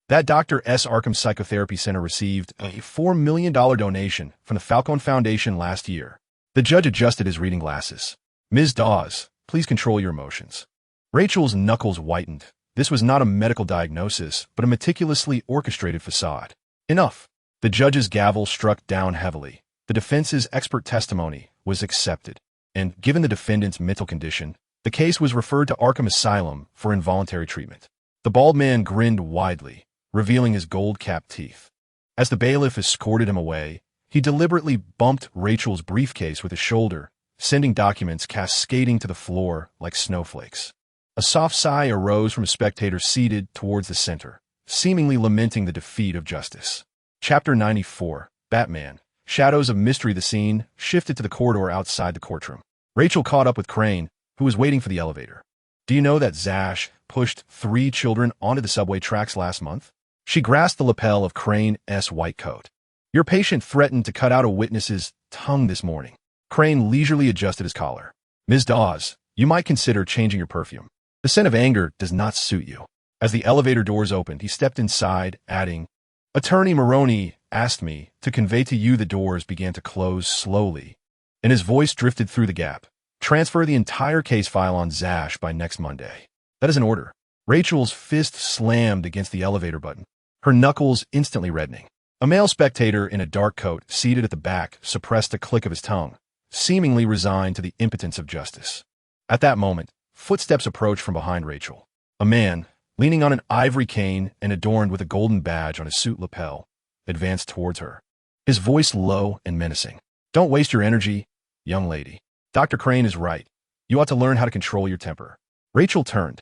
That Dr. S. Arkham Psychotherapy Center received a $4 million donation from the Falcone Foundation last year. The judge adjusted his reading glasses. Ms. Dawes, please control your emotions. Rachel's knuckles whitened. This was not a medical diagnosis, but a meticulously orchestrated facade. Enough. The judge's gavel struck down heavily. The defense's expert testimony was accepted, and given the defendant's mental condition, the case was referred to Arkham Asylum for involuntary treatment. The bald man grinned widely, revealing his gold-capped teeth. As the bailiff escorted him away, he deliberately bumped Rachel's briefcase with his shoulder, sending documents cascading to the floor like snowflakes. A soft sigh arose from a spectator seated towards the center, seemingly lamenting the defeat of justice. Chapter 94, Batman. Shadows of mystery. The scene shifted to the corridor outside the courtroom. Rachel caught up with Crane, who was waiting for the elevator. Do you know that Zash pushed 3 children onto the subway tracks last month? She grasped the lapel of Crane's white coat. Your patient threatened to cut out a witness's tongue this morning. Crane leisurely adjusted his collar. Ms. Dawes, you might consider changing your perfume. The scent of anger does not suit you. As the elevator doors opened, he stepped inside, adding, Attorney Maroney asked me to convey to you the doors began to close slowly, and his voice drifted through the gap. Transfer the entire case file on Zash by next Monday. That is an order. Rachel's fist slammed against the elevator button, her knuckles instantly reddening. A male spectator in a dark coat seated at the back suppressed a click of his tongue, seemingly resigned to the impotence of justice. At that moment, footsteps approached from behind Rachel. A man, leaning on an ivory cane and adorned with a golden badge on his suit lapel, advanced towards her, his voice low and menacing. Don't waste your energy, young lady. Dr. Crane is right. You ought to learn how to control your temper. Rachel turned,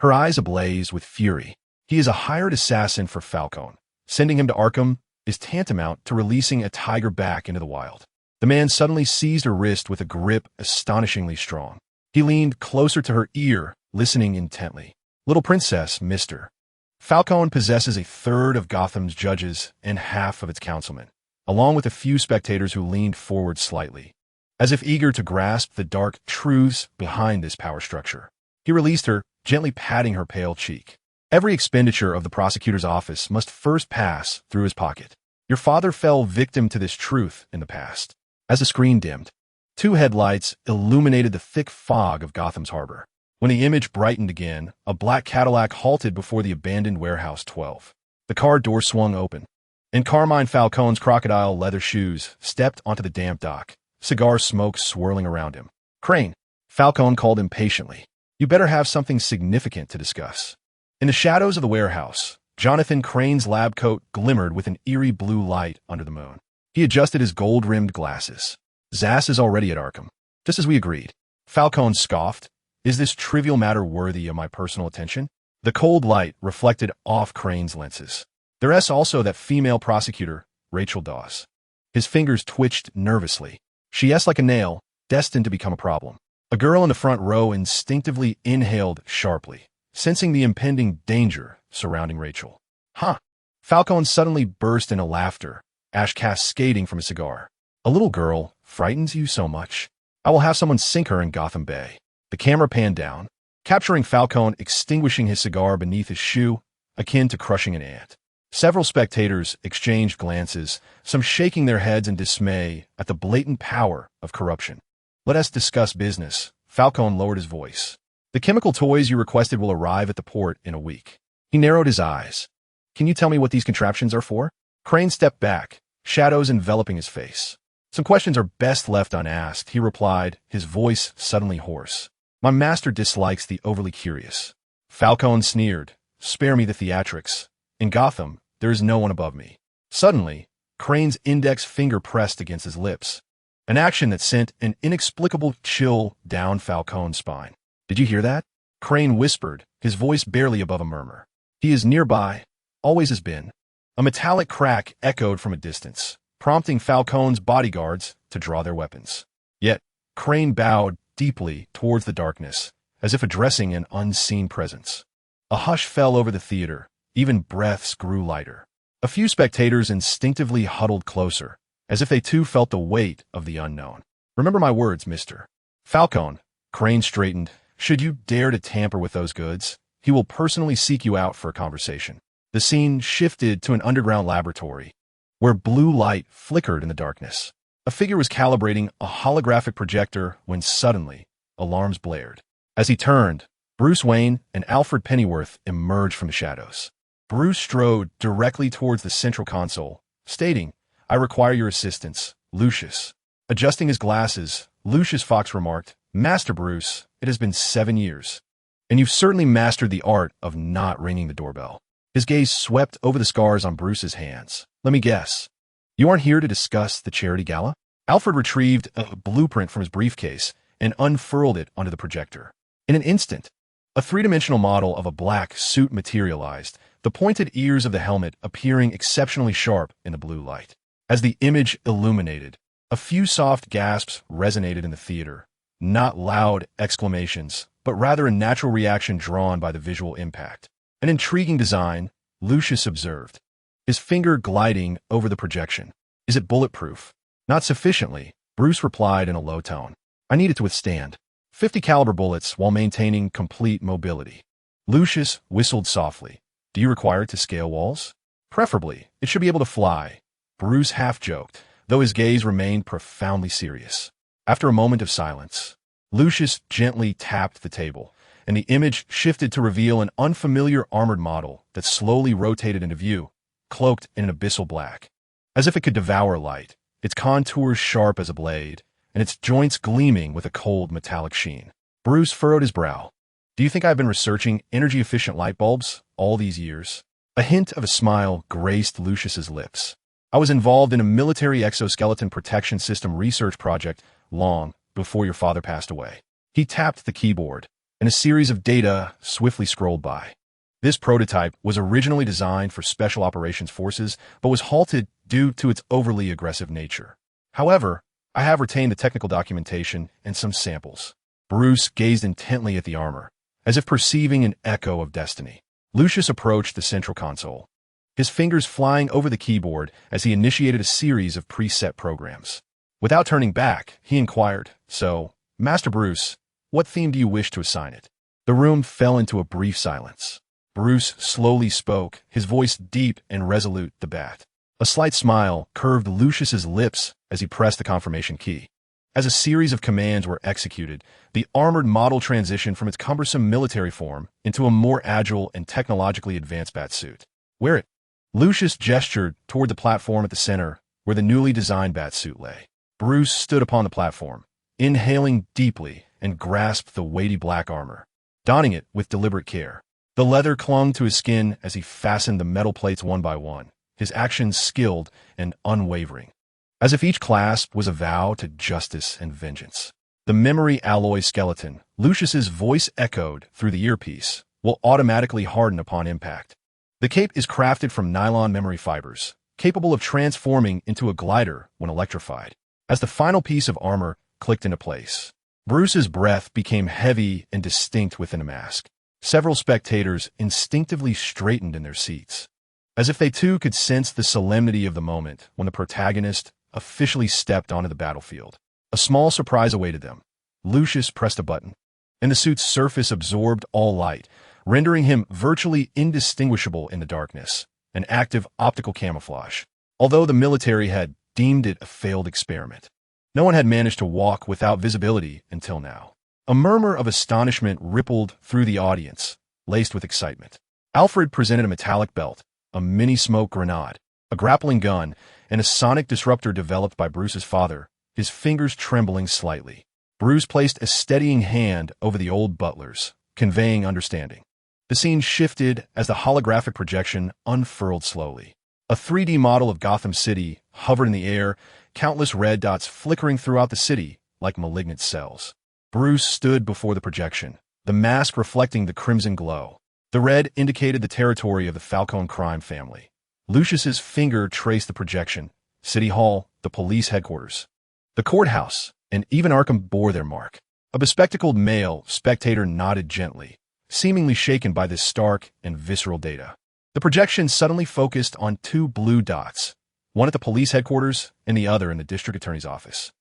her eyes ablaze with fury. He is a hired assassin for Falcone. Sending him to Arkham is tantamount to releasing a tiger back into the wild. The man suddenly seized her wrist with a grip astonishingly strong. He leaned closer to her ear, listening intently. Little princess, mister. Falcone possesses a third of Gotham's judges and half of its councilmen, along with a few spectators who leaned forward slightly, as if eager to grasp the dark truths behind this power structure. He released her, gently patting her pale cheek. Every expenditure of the prosecutor's office must first pass through his pocket. Your father fell victim to this truth in the past. As the screen dimmed, 2 headlights illuminated the thick fog of Gotham's harbor. When the image brightened again, a black Cadillac halted before the abandoned Warehouse 12. The car door swung open, and Carmine Falcone's crocodile leather shoes stepped onto the damp dock, cigar smoke swirling around him. Crane, Falcone called impatiently. You better have something significant to discuss. In the shadows of the warehouse, Jonathan Crane's lab coat glimmered with an eerie blue light under the moon. He adjusted his gold-rimmed glasses. Zash is already at Arkham, just as we agreed. Falcone scoffed. Is this trivial matter worthy of my personal attention? The cold light reflected off Crane's lenses. There's also that female prosecutor, Rachel Dawes. His fingers twitched nervously. She yes like a nail, destined to become a problem. A girl in the front row instinctively inhaled sharply, sensing the impending danger surrounding Rachel. Huh. Falcone suddenly burst into laughter, ash cascading from his cigar. A little girl frightens you so much. I will have someone sink her in Gotham Bay. The camera panned down, capturing Falcone extinguishing his cigar beneath his shoe, akin to crushing an ant. Several spectators exchanged glances, some shaking their heads in dismay at the blatant power of corruption. Let us discuss business. Falcone lowered his voice. The chemical toys you requested will arrive at the port in a week. He narrowed his eyes. Can you tell me what these contraptions are for? Crane stepped back, shadows enveloping his face. Some questions are best left unasked, he replied, his voice suddenly hoarse. My master dislikes the overly curious. Falcone sneered. Spare me the theatrics. In Gotham, there is no one above me. Suddenly, Crane's index finger pressed against his lips, an action that sent an inexplicable chill down Falcone's spine. Did you hear that? Crane whispered, his voice barely above a murmur. He is nearby, always has been. A metallic crack echoed from a distance, prompting Falcone's bodyguards to draw their weapons. Yet, Crane bowed deeply towards the darkness, as if addressing an unseen presence. A hush fell over the theater, even breaths grew lighter. A few spectators instinctively huddled closer, as if they too felt the weight of the unknown. Remember my words, mister. Falcone, Crane straightened. Should you dare to tamper with those goods, he will personally seek you out for a conversation. The scene shifted to an underground laboratory, where blue light flickered in the darkness. A figure was calibrating a holographic projector when suddenly, alarms blared. As he turned, Bruce Wayne and Alfred Pennyworth emerged from the shadows. Bruce strode directly towards the central console, stating, "I require your assistance, Lucius." Adjusting his glasses, Lucius Fox remarked, "Master Bruce, it has been 7 years, and you've certainly mastered the art of not ringing the doorbell." His gaze swept over the scars on Bruce's hands. "Let me guess. You aren't here to discuss the charity gala?" Alfred retrieved a blueprint from his briefcase and unfurled it onto the projector. In an instant, a three-dimensional model of a black suit materialized, the pointed ears of the helmet appearing exceptionally sharp in the blue light. As the image illuminated, a few soft gasps resonated in the theater, not loud exclamations, but rather a natural reaction drawn by the visual impact. "An intriguing design," Lucius observed, his finger gliding over the projection. "Is it bulletproof?" "Not sufficiently," Bruce replied in a low tone. "I need it to withstand 50 caliber bullets while maintaining complete mobility." Lucius whistled softly. "Do you require it to scale walls?" "Preferably. It should be able to fly," Bruce half-joked, though his gaze remained profoundly serious. After a moment of silence, Lucius gently tapped the table, and the image shifted to reveal an unfamiliar armored model that slowly rotated into view, cloaked in an abyssal black. As if it could devour light, its contours sharp as a blade, and its joints gleaming with a cold metallic sheen. Bruce furrowed his brow. "Do you think I've been researching energy-efficient light bulbs all these years?" A hint of a smile graced Lucius's lips. "I was involved in a military exoskeleton protection system research project long before your father passed away." He tapped the keyboard, and a series of data swiftly scrolled by. This prototype was originally designed for Special Operations Forces, but was halted due to its overly aggressive nature. However, I have retained the technical documentation and some samples. Bruce gazed intently at the armor, as if perceiving an echo of destiny. Lucius approached the central console, his fingers flying over the keyboard as he initiated a series of preset programs. Without turning back, he inquired, "So, Master Bruce, what theme do you wish to assign it?" The room fell into a brief silence. Bruce slowly spoke, his voice deep and resolute, "The bat." A slight smile curved Lucius's lips as he pressed the confirmation key. As a series of commands were executed, the armored model transitioned from its cumbersome military form into a more agile and technologically advanced batsuit. "Wear it." Lucius gestured toward the platform at the center, where the newly designed batsuit lay. Bruce stood upon the platform, inhaling deeply, and grasped the weighty black armor, donning it with deliberate care. The leather clung to his skin as he fastened the metal plates one by one, his actions skilled and unwavering, as if each clasp was a vow to justice and vengeance. The memory alloy skeleton, Lucius's voice echoed through the earpiece, will automatically harden upon impact. The cape is crafted from nylon memory fibers, capable of transforming into a glider when electrified. As the final piece of armor clicked into place, Bruce's breath became heavy and distinct within a mask. Several spectators instinctively straightened in their seats, as if they too could sense the solemnity of the moment when the protagonist officially stepped onto the battlefield. A small surprise awaited them. Lucius pressed a button, and the suit's surface absorbed all light, rendering him virtually indistinguishable in the darkness, an active optical camouflage. Although the military had deemed it a failed experiment, no one had managed to walk without visibility until now. A murmur of astonishment rippled through the audience, laced with excitement. Alfred presented a metallic belt, a mini-smoke grenade, a grappling gun, and a sonic disruptor developed by Bruce's father, his fingers trembling slightly. Bruce placed a steadying hand over the old butlers, conveying understanding. The scene shifted as the holographic projection unfurled slowly. A 3D model of Gotham City hovered in the air, countless red dots flickering throughout the city like malignant cells. Bruce stood before the projection, the mask reflecting the crimson glow. The red indicated the territory of the Falcone crime family. Lucius's finger traced the projection. City Hall, the police headquarters, the courthouse, and even Arkham bore their mark. A bespectacled male spectator nodded gently, seemingly shaken by this stark and visceral data. The projection suddenly focused on two blue dots, one at the police headquarters and the other in the district attorney's office.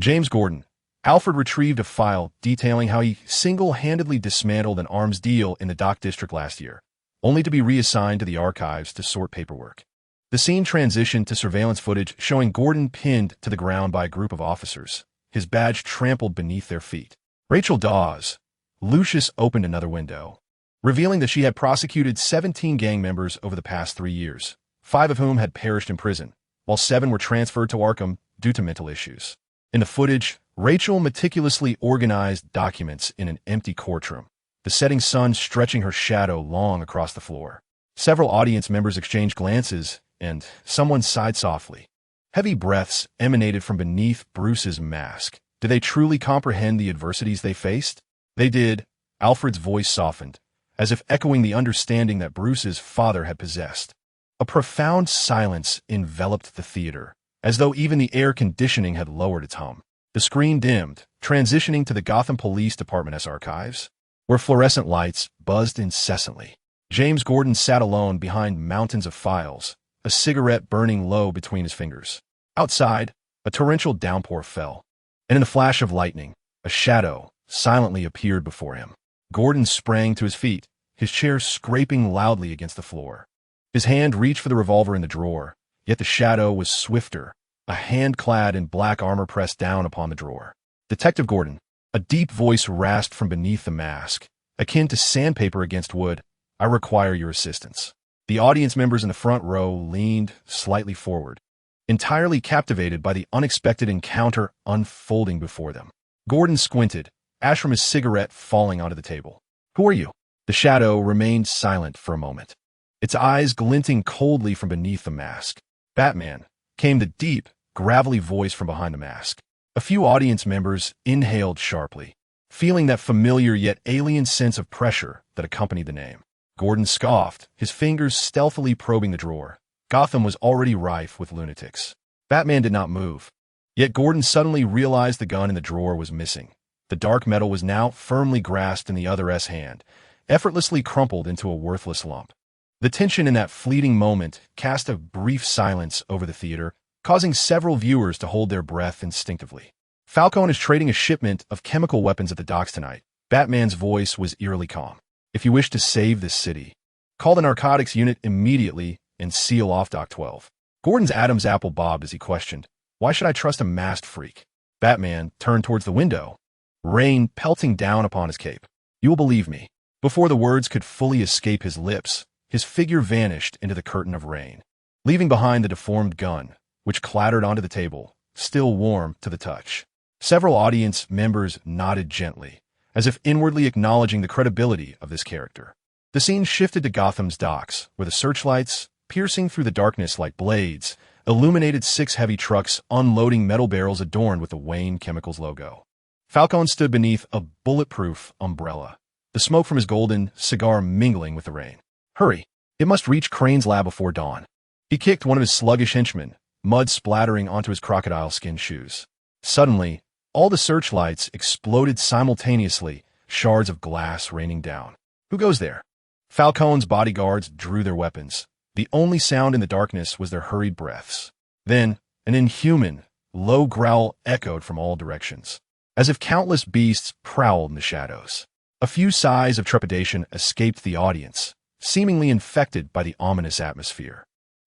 James Gordon. Alfred retrieved a file detailing how he single-handedly dismantled an arms deal in the Dock District last year, only to be reassigned to the archives to sort paperwork. The scene transitioned to surveillance footage showing Gordon pinned to the ground by a group of officers, his badge trampled beneath their feet. Rachel Dawes. Lucius opened another window. revealing that she had prosecuted 17 gang members over the past 3 years, 5 of whom had perished in prison, while 7 were transferred to Arkham due to mental issues. In the footage, Rachel meticulously organized documents in an empty courtroom, the setting sun stretching her shadow long across the floor. Several audience members exchanged glances, and someone sighed softly. Heavy breaths emanated from beneath Bruce's mask. Did they truly comprehend the adversities they faced? They did. Alfred's voice softened, as if echoing the understanding that Bruce's father had possessed. A profound silence enveloped the theater, as though even the air conditioning had lowered its hum. The screen dimmed, transitioning to the Gotham Police Department's archives, where fluorescent lights buzzed incessantly. James Gordon sat alone behind mountains of files, a cigarette burning low between his fingers. Outside, a torrential downpour fell, and in a flash of lightning, a shadow silently appeared before him. Gordon sprang to his feet, his chair scraping loudly against the floor. His hand reached for the revolver in the drawer, yet the shadow was swifter. A hand clad in black armor pressed down upon the drawer. "Detective Gordon," a deep voice rasped from beneath the mask, akin to sandpaper against wood. "I require your assistance." The audience members in the front row leaned slightly forward, entirely captivated by the unexpected encounter unfolding before them. Gordon squinted, ash from his cigarette falling onto the table. "Who are you?" The shadow remained silent for a moment, its eyes glinting coldly from beneath the mask. "Batman," came the deep, gravelly voice from behind the mask. A few audience members inhaled sharply, feeling that familiar yet alien sense of pressure that accompanied the name. Gordon scoffed, his fingers stealthily probing the drawer. Gotham was already rife with lunatics. Batman did not move. Yet Gordon suddenly realized the gun in the drawer was missing. The dark metal was now firmly grasped in the other's hand, effortlessly crumpled into a worthless lump. The tension in that fleeting moment cast a brief silence over the theater, causing several viewers to hold their breath instinctively. "Falcone is trading a shipment of chemical weapons at the docks tonight." Batman's voice was eerily calm. "If you wish to save this city, call the narcotics unit immediately and seal off Dock 12. Gordon's Adam's apple bobbed as he questioned, "Why should I trust a masked freak?" Batman turned towards the window, rain pelting down upon his cape. "You will believe me." Before the words could fully escape his lips, his figure vanished into the curtain of rain, leaving behind the deformed gun, which clattered onto the table, still warm to the touch. Several audience members nodded gently, as if inwardly acknowledging the credibility of this character. The scene shifted to Gotham's docks, where the searchlights, piercing through the darkness like blades, illuminated 6 heavy trucks unloading metal barrels adorned with the Wayne Chemicals logo. Falcone stood beneath a bulletproof umbrella, the smoke from his golden cigar mingling with the rain. "Hurry! It must reach Crane's lab before dawn." He kicked one of his sluggish henchmen, mud splattering onto his crocodile skin shoes. Suddenly, all the searchlights exploded simultaneously, shards of glass raining down. "Who goes there?" Falcone's bodyguards drew their weapons. The only sound in the darkness was their hurried breaths. Then, an inhuman, low growl echoed from all directions, as if countless beasts prowled in the shadows. A few sighs of trepidation escaped the audience, seemingly infected by the ominous atmosphere.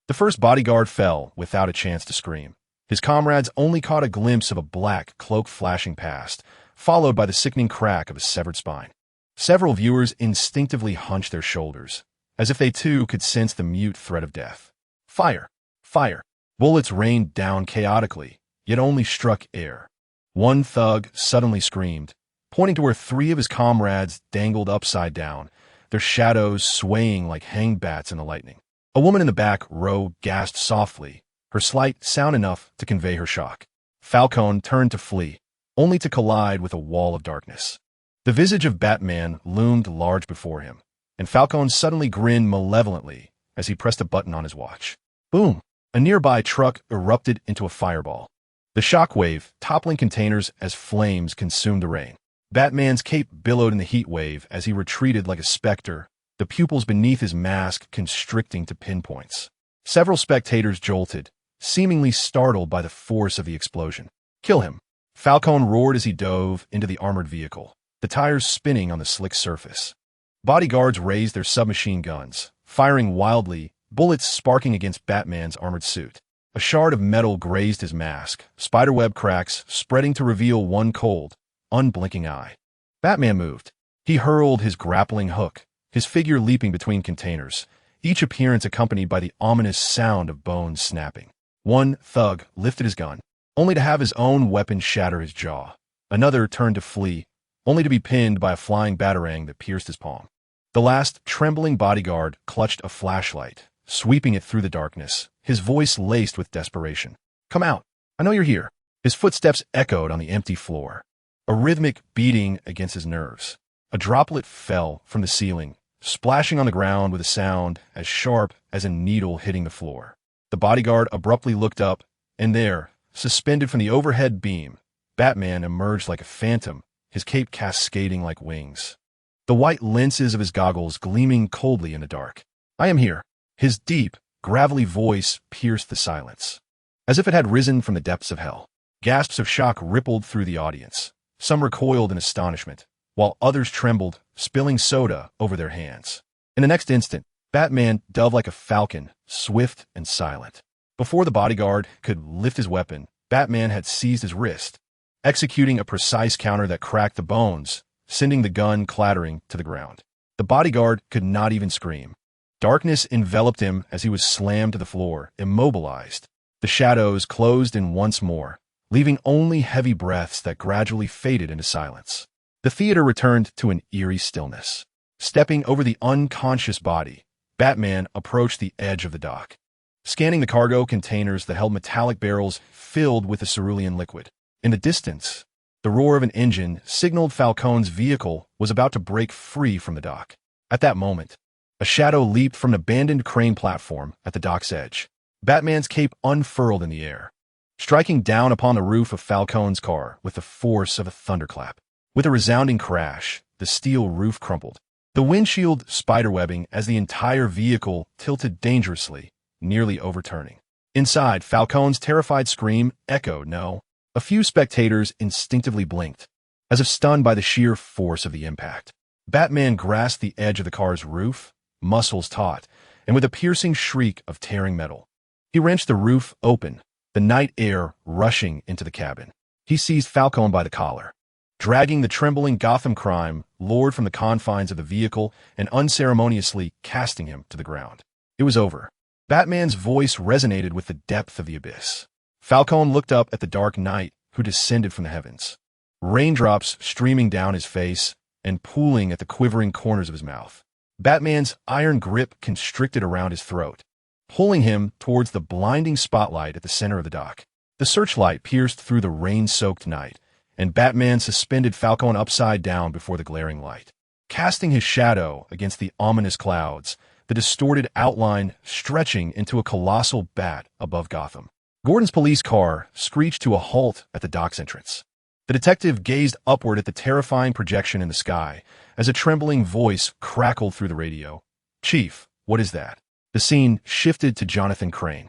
The first bodyguard fell without a chance to scream. His comrades only caught a glimpse of a black cloak flashing past, followed by the sickening crack of a severed spine. Several viewers instinctively hunched their shoulders, as if they too could sense the mute threat of death. Fire! Fire! Bullets rained down chaotically, yet only struck air. One thug suddenly screamed, pointing to where 3 of his comrades dangled upside down, their shadows swaying like hanged bats in the lightning. A woman in the back row gasped softly, her slight sound enough to convey her shock. Falcone turned to flee, only to collide with a wall of darkness. The visage of Batman loomed large before him, and Falcone suddenly grinned malevolently as he pressed a button on his watch. Boom! A nearby truck erupted into a fireball, the shockwave toppling containers as flames consumed the rain. Batman's cape billowed in the heat wave as he retreated like a specter, the pupils beneath his mask constricting to pinpoints. Several spectators jolted, seemingly startled by the force of the explosion. "Kill him!" Falcone roared as he dove into the armored vehicle, the tires spinning on the slick surface. Bodyguards raised their submachine guns, firing wildly, bullets sparking against Batman's armored suit. A shard of metal grazed his mask, spiderweb cracks spreading to reveal one cold, unblinking eye. Batman moved. He hurled his grappling hook, his figure leaping between containers, each appearance accompanied by the ominous sound of bones snapping. One thug lifted his gun, only to have his own weapon shatter his jaw. Another turned to flee, only to be pinned by a flying batarang that pierced his palm. The last trembling bodyguard clutched a flashlight, sweeping it through the darkness, his voice laced with desperation. "Come out! I know you're here!" His footsteps echoed on the empty floor, a rhythmic beating against his nerves. A droplet fell from the ceiling, splashing on the ground with a sound as sharp as a needle hitting the floor. The bodyguard abruptly looked up, and there, suspended from the overhead beam, Batman emerged like a phantom, his cape cascading like wings, the white lenses of his goggles gleaming coldly in the dark. "I am here." His deep, gravelly voice pierced the silence, as if it had risen from the depths of hell. Gasps of shock rippled through the audience. Some recoiled in astonishment, while others trembled, spilling soda over their hands. In the next instant, Batman dove like a falcon, swift and silent. Before the bodyguard could lift his weapon, Batman had seized his wrist, executing a precise counter that cracked the bones, sending the gun clattering to the ground. The bodyguard could not even scream. Darkness enveloped him as he was slammed to the floor, immobilized. The shadows closed in once more, leaving only heavy breaths that gradually faded into silence. The theater returned to an eerie stillness. Stepping over the unconscious body, Batman approached the edge of the dock, scanning the cargo containers that held metallic barrels filled with the cerulean liquid. In the distance, the roar of an engine signaled Falcone's vehicle was about to break free from the dock. At that moment, a shadow leaped from an abandoned crane platform at the dock's edge. Batman's cape unfurled in the air, striking down upon the roof of Falcone's car with the force of a thunderclap. With a resounding crash, the steel roof crumpled, the windshield spiderwebbing as the entire vehicle tilted dangerously, nearly overturning. Inside, Falcone's terrified scream echoed. No. A few spectators instinctively blinked, as if stunned by the sheer force of the impact. Batman grasped the edge of the car's roof, muscles taut, and with a piercing shriek of tearing metal, he wrenched the roof open, the night air rushing into the cabin. He seized Falcone by the collar, dragging the trembling Gotham crime lord from the confines of the vehicle and unceremoniously casting him to the ground. It was over. Batman's voice resonated with the depth of the abyss. Falcone looked up at the dark knight who descended from the heavens, raindrops streaming down his face and pooling at the quivering corners of his mouth. Batman's iron grip constricted around his throat, pulling him towards the blinding spotlight at the center of the dock. The searchlight pierced through the rain-soaked night, and Batman suspended Falcone upside down before the glaring light. Casting his shadow against the ominous clouds, the distorted outline stretching into a colossal bat above Gotham. Gordon's police car screeched to a halt at the dock's entrance. The detective gazed upward at the terrifying projection in the sky as a trembling voice crackled through the radio. "Chief, what is that?" The scene shifted to Jonathan Crane,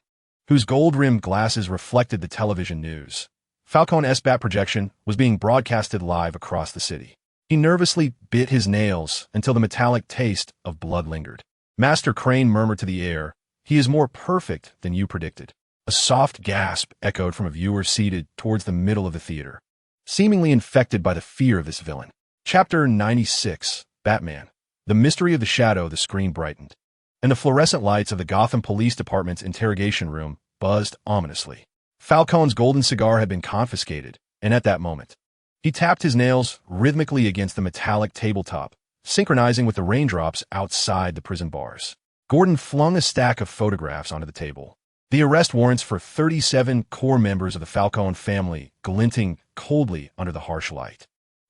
whose gold-rimmed glasses reflected the television news. Falcone's bat projection was being broadcasted live across the city. He nervously bit his nails until the metallic taste of blood lingered. Master Crane murmured to the air, "He is more perfect than you predicted." A soft gasp echoed from a viewer seated towards the middle of the theater, seemingly infected by the fear of this villain. Chapter 96, Batman. The mystery of the shadow. The screen brightened, and the fluorescent lights of the Gotham Police Department's interrogation room buzzed ominously. Falcone's golden cigar had been confiscated, and at that moment, he tapped his nails rhythmically against the metallic tabletop, synchronizing with the raindrops outside the prison bars. Gordon flung a stack of photographs onto the table, the arrest warrants for 37 core members of the Falcone family glinting coldly under the harsh light.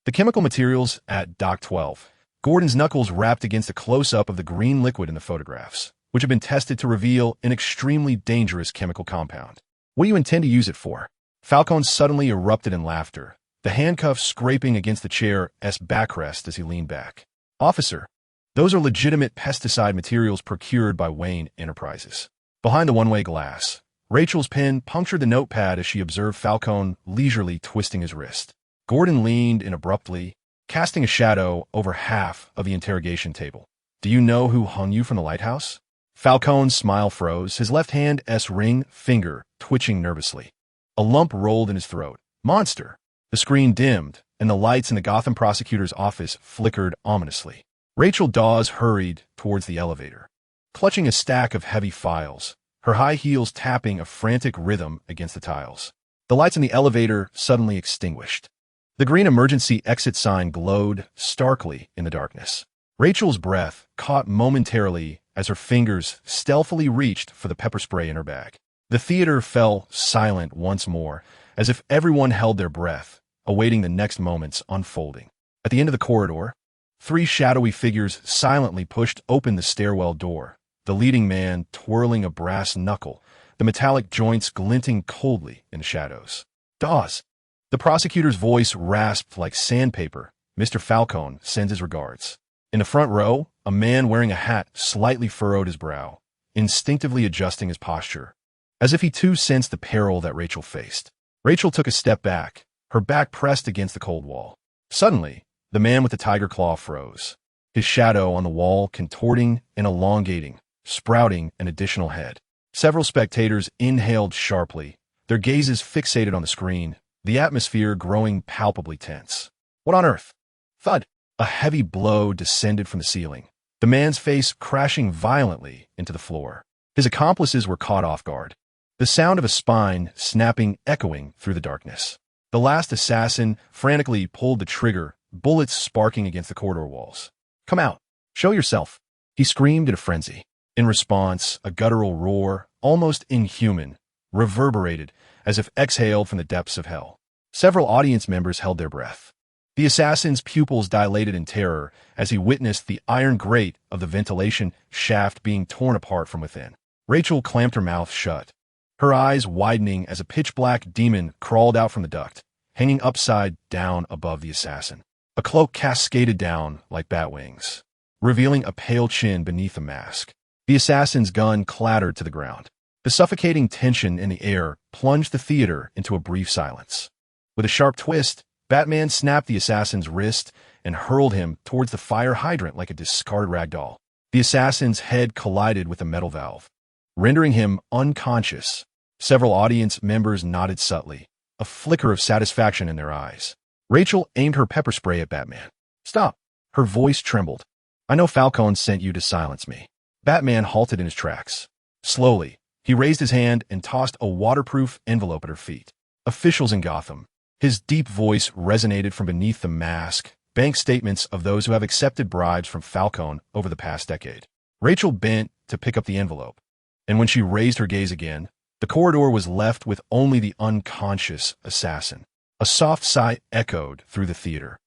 The chemical materials at Dock 12. Gordon's knuckles rapped against a close-up of the green liquid in the photographs, which had been tested to reveal an extremely dangerous chemical compound. "What do you intend to use it for?" Falcone suddenly erupted in laughter, the handcuffs scraping against the chair's backrest as he leaned back. "Officer, those are legitimate pesticide materials procured by Wayne Enterprises." Behind the one-way glass, Rachel's pen punctured the notepad as she observed Falcone leisurely twisting his wrist. Gordon leaned in abruptly, casting a shadow over half of the interrogation table. "Do you know who hung you from the lighthouse?" Falcone's smile froze, his left hand's ring finger twitching nervously. A lump rolled in his throat. "Monster!" The screen dimmed, and the lights in the Gotham prosecutor's office flickered ominously. Rachel Dawes hurried towards the elevator, clutching a stack of heavy files, her high heels tapping a frantic rhythm against the tiles. The lights in the elevator suddenly extinguished. The green emergency exit sign glowed starkly in the darkness. Rachel's breath caught momentarily as her fingers stealthily reached for the pepper spray in her bag. The theater fell silent once more, as if everyone held their breath, awaiting the next moment's unfolding. At the end of the corridor, 3 shadowy figures silently pushed open the stairwell door, the leading man twirling a brass knuckle, the metallic joints glinting coldly in the shadows. "Dawes!" The prosecutor's voice rasped like sandpaper. "Mr. Falcone sends his regards." In the front row, a man wearing a hat slightly furrowed his brow, instinctively adjusting his posture, as if he too sensed the peril that Rachel faced. Rachel took a step back, her back pressed against the cold wall. Suddenly, the man with the tiger claw froze, his shadow on the wall contorting and elongating, sprouting an additional head. Several spectators inhaled sharply, their gazes fixated on the screen, the atmosphere growing palpably tense. "What on earth?" Thud! A heavy blow descended from the ceiling, the man's face crashing violently into the floor. His accomplices were caught off guard, the sound of a spine snapping echoing through the darkness. The last assassin frantically pulled the trigger, bullets sparking against the corridor walls. "Come out! Show yourself!" he screamed in a frenzy. In response, a guttural roar, almost inhuman, reverberated as if exhaled from the depths of hell. Several audience members held their breath. The assassin's pupils dilated in terror as he witnessed the iron grate of the ventilation shaft being torn apart from within. Rachel clamped her mouth shut, her eyes widening as a pitch-black demon crawled out from the duct, hanging upside down above the assassin. A cloak cascaded down like bat wings, revealing a pale chin beneath the mask. The assassin's gun clattered to the ground. The suffocating tension in the air plunged the theater into a brief silence. With a sharp twist, Batman snapped the assassin's wrist and hurled him towards the fire hydrant like a discarded rag doll. The assassin's head collided with the metal valve, rendering him unconscious. Several audience members nodded subtly, a flicker of satisfaction in their eyes. Rachel aimed her pepper spray at Batman. "Stop!" Her voice trembled. "I know Falcone sent you to silence me." Batman halted in his tracks. Slowly, he raised his hand and tossed a waterproof envelope at her feet. "Officials in Gotham." His deep voice resonated from beneath the mask, bank statements of those who have accepted bribes from Falcone over the past decade. Rachel bent to pick up the envelope, and when she raised her gaze again, the corridor was left with only the unconscious assassin. A soft sigh echoed through the theater,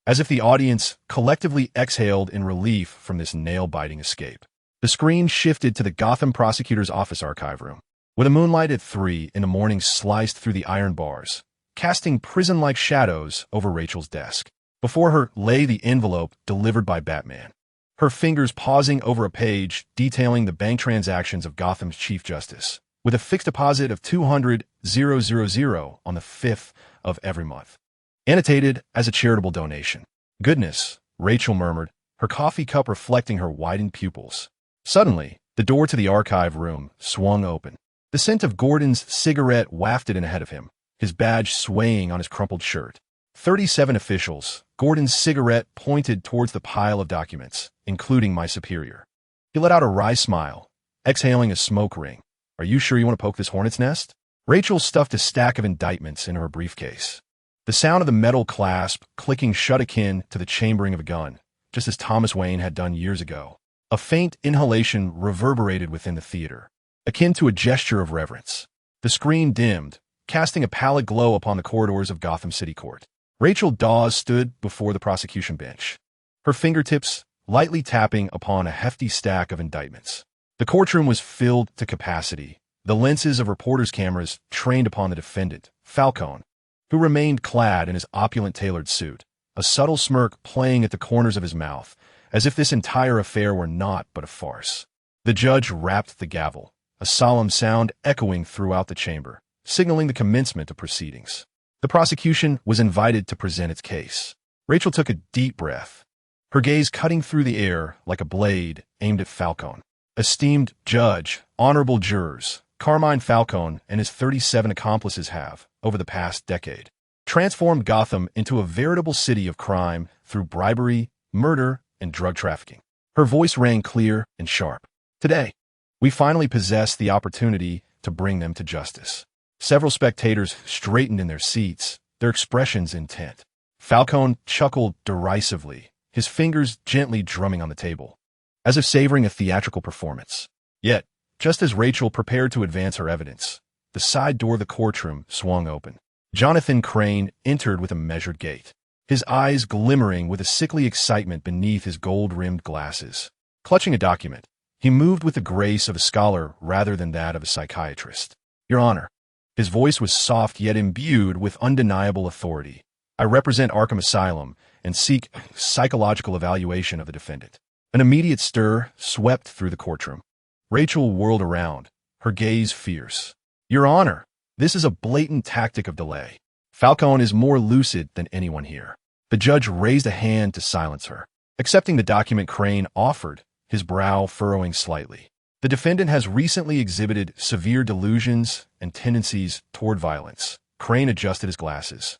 as if the audience collectively exhaled in relief from this nail-biting escape. The screen shifted to the Gotham prosecutor's office archive room, where the moonlight at 3 in the morning sliced through the iron bars, casting prison-like shadows over Rachel's desk. Before her lay the envelope delivered by Batman, her fingers pausing over a page detailing the bank transactions of Gotham's Chief Justice, with a fixed deposit of $200,000 on the 5th of every month, annotated as a charitable donation. "Goodness," Rachel murmured, her coffee cup reflecting her widened pupils. Suddenly, the door to the archive room swung open. The scent of Gordon's cigarette wafted in ahead of him, his badge swaying on his crumpled shirt. 37 officials. Gordon's cigarette pointed towards the pile of documents, including my superior. He let out a wry smile, exhaling a smoke ring. "Are you sure you want to poke this hornet's nest?" Rachel stuffed a stack of indictments into her briefcase, the sound of the metal clasp clicking shut akin to the chambering of a gun, just as Thomas Wayne had done years ago. A faint inhalation reverberated within the theater, akin to a gesture of reverence. The screen dimmed, casting a pallid glow upon the corridors of Gotham City Court. Rachel Dawes stood before the prosecution bench, her fingertips lightly tapping upon a hefty stack of indictments. The courtroom was filled to capacity, the lenses of reporters' cameras trained upon the defendant, Falcone, who remained clad in his opulent tailored suit, a subtle smirk playing at the corners of his mouth, as if this entire affair were naught but a farce. The judge rapped the gavel, a solemn sound echoing throughout the chamber, signaling the commencement of proceedings. The prosecution was invited to present its case. Rachel took a deep breath, her gaze cutting through the air like a blade aimed at Falcone. "Esteemed judge, honorable jurors, Carmine Falcone and his 37 accomplices have, over the past decade, transformed Gotham into a veritable city of crime through bribery, murder, and drug trafficking. Her voice rang clear and sharp. Today, we finally possess the opportunity to bring them to justice. Several spectators straightened in their seats, their expressions intent. Falcone chuckled derisively, his fingers gently drumming on the table, as if savoring a theatrical performance. Yet, just as Rachel prepared to advance her evidence, the side door of the courtroom swung open. Jonathan Crane entered with a measured gait, his eyes glimmering with a sickly excitement beneath his gold-rimmed glasses. Clutching a document, he moved with the grace of a scholar rather than that of a psychiatrist. Your Honor. His voice was soft yet imbued with undeniable authority. I represent Arkham Asylum and seek psychological evaluation of the defendant. An immediate stir swept through the courtroom. Rachel whirled around, her gaze fierce. Your Honor, this is a blatant tactic of delay. Falcone is more lucid than anyone here. The judge raised a hand to silence her, accepting the document Crane offered, his brow furrowing slightly. The defendant has recently exhibited severe delusions and tendencies toward violence. Crane adjusted his glasses,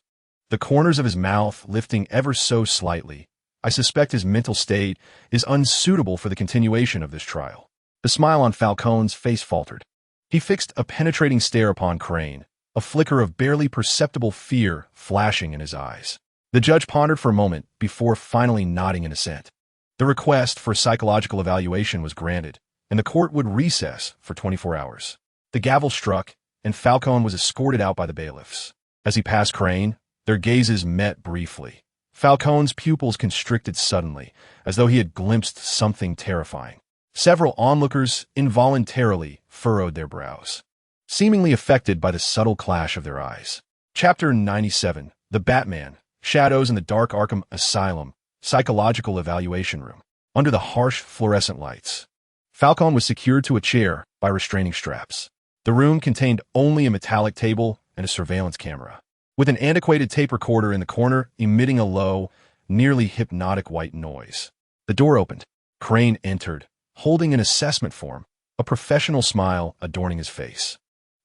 the corners of his mouth lifting ever so slightly. I suspect his mental state is unsuitable for the continuation of this trial. The smile on Falcone's face faltered. He fixed a penetrating stare upon Crane, a flicker of barely perceptible fear flashing in his eyes. The judge pondered for a moment before finally nodding in assent. The request for psychological evaluation was granted, and the court would recess for 24 hours. The gavel struck, and Falcone was escorted out by the bailiffs. As he passed Crane, their gazes met briefly. Falcone's pupils constricted suddenly, as though he had glimpsed something terrifying. Several onlookers involuntarily furrowed their brows, seemingly affected by the subtle clash of their eyes. Chapter 97, The Batman, Shadows in the Dark Arkham Asylum, Psychological Evaluation Room. Under the harsh fluorescent lights, Falcone was secured to a chair by restraining straps. The room contained only a metallic table and a surveillance camera, with an antiquated tape recorder in the corner emitting a low, nearly hypnotic white noise. The door opened. Crane entered, holding an assessment form, a professional smile adorning his face.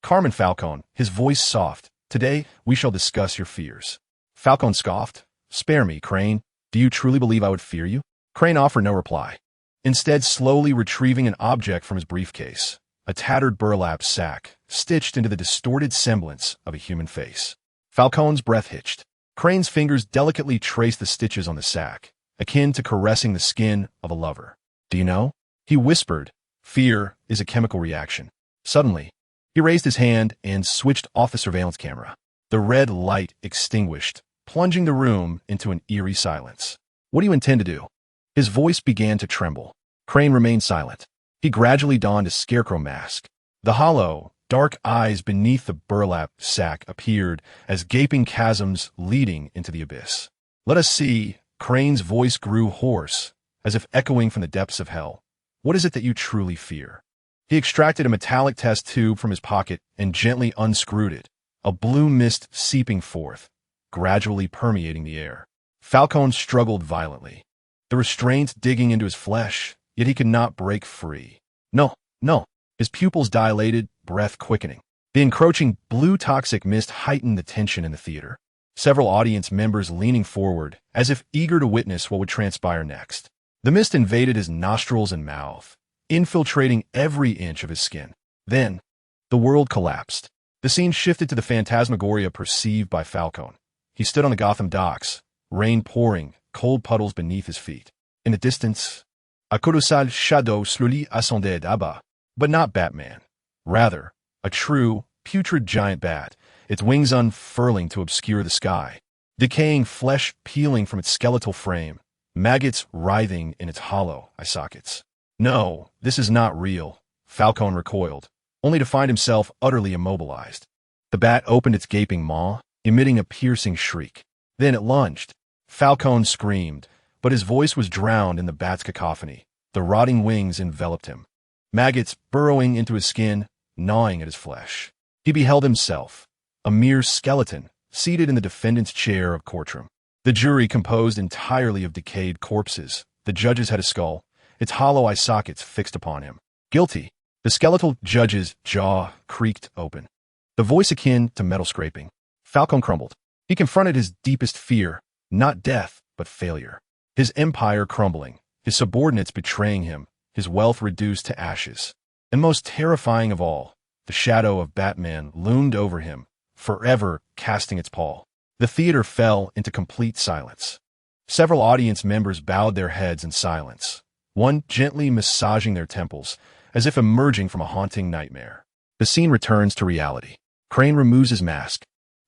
Carmen Falcone, his voice soft, today we shall discuss your fears. Falcone scoffed. Spare me, Crane. Do you truly believe I would fear you? Crane offered no reply, instead slowly retrieving an object from his briefcase, a tattered burlap sack stitched into the distorted semblance of a human face. Falcone's breath hitched. Crane's fingers delicately traced the stitches on the sack, akin to caressing the skin of a lover. Do you know? He whispered, fear is a chemical reaction. Suddenly, he raised his hand and switched off the surveillance camera. The red light extinguished, plunging the room into an eerie silence. What do you intend to do? His voice began to tremble. Crane remained silent. He gradually donned a scarecrow mask. The hollow, dark eyes beneath the burlap sack appeared as gaping chasms leading into the abyss. Let us see. Crane's voice grew hoarse, as if echoing from the depths of hell. What is it that you truly fear? He extracted a metallic test tube from his pocket and gently unscrewed it, a blue mist seeping forth, gradually permeating the air. Falcone struggled violently, the restraints digging into his flesh, yet he could not break free. No, no. His pupils dilated, breath quickening. The encroaching blue toxic mist heightened the tension in the theater. Several audience members leaning forward, as if eager to witness what would transpire next. The mist invaded his nostrils and mouth, infiltrating every inch of his skin. Then, the world collapsed. The scene shifted to the phantasmagoria perceived by Falcone. He stood on the Gotham docks, rain pouring, cold puddles beneath his feet. In the distance, a colossal shadow slowly ascended abat, but not Batman. Rather, a true, putrid giant bat, its wings unfurling to obscure the sky, decaying flesh peeling from its skeletal frame, maggots writhing in its hollow eye sockets. No, this is not real, Falcone recoiled, only to find himself utterly immobilized. The bat opened its gaping maw, emitting a piercing shriek. Then it lunged. Falcone screamed, but his voice was drowned in the bat's cacophony. The rotting wings enveloped him, maggots burrowing into his skin, gnawing at his flesh. He beheld himself, a mere skeleton, seated in the defendant's chair of courtroom. The jury composed entirely of decayed corpses. The judges had a skull, its hollow eye sockets fixed upon him. Guilty. The skeletal judge's jaw creaked open, the voice akin to metal scraping. Falcone crumbled. He confronted his deepest fear, not death, but failure. His empire crumbling, his subordinates betraying him, his wealth reduced to ashes. And most terrifying of all, the shadow of Batman loomed over him, forever casting its pall. The theater fell into complete silence. Several audience members bowed their heads in silence, one gently massaging their temples, as if emerging from a haunting nightmare. The scene returns to reality. Crane removes his mask,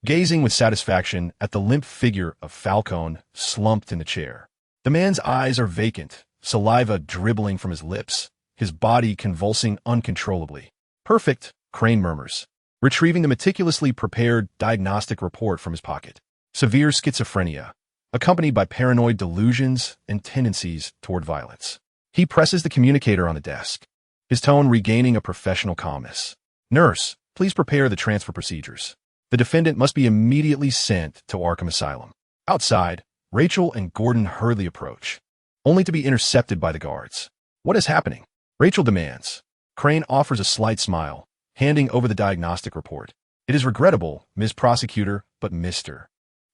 gazing with satisfaction at the limp figure of Falcone slumped in the chair. The man's eyes are vacant, saliva dribbling from his lips, his body convulsing uncontrollably. "Perfect," Crane murmurs, retrieving the meticulously prepared diagnostic report from his pocket. "Severe schizophrenia, accompanied by paranoid delusions and tendencies toward violence." He presses the communicator on the desk, his tone regaining a professional calmness. "Nurse, please prepare the transfer procedures. The defendant must be immediately sent to Arkham Asylum." Outside, Rachel and Gordon hurriedly approach, only to be intercepted by the guards. "What is happening?" Rachel demands. Crane offers a slight smile, handing over the diagnostic report. "It is regrettable, Ms. Prosecutor, but Mr.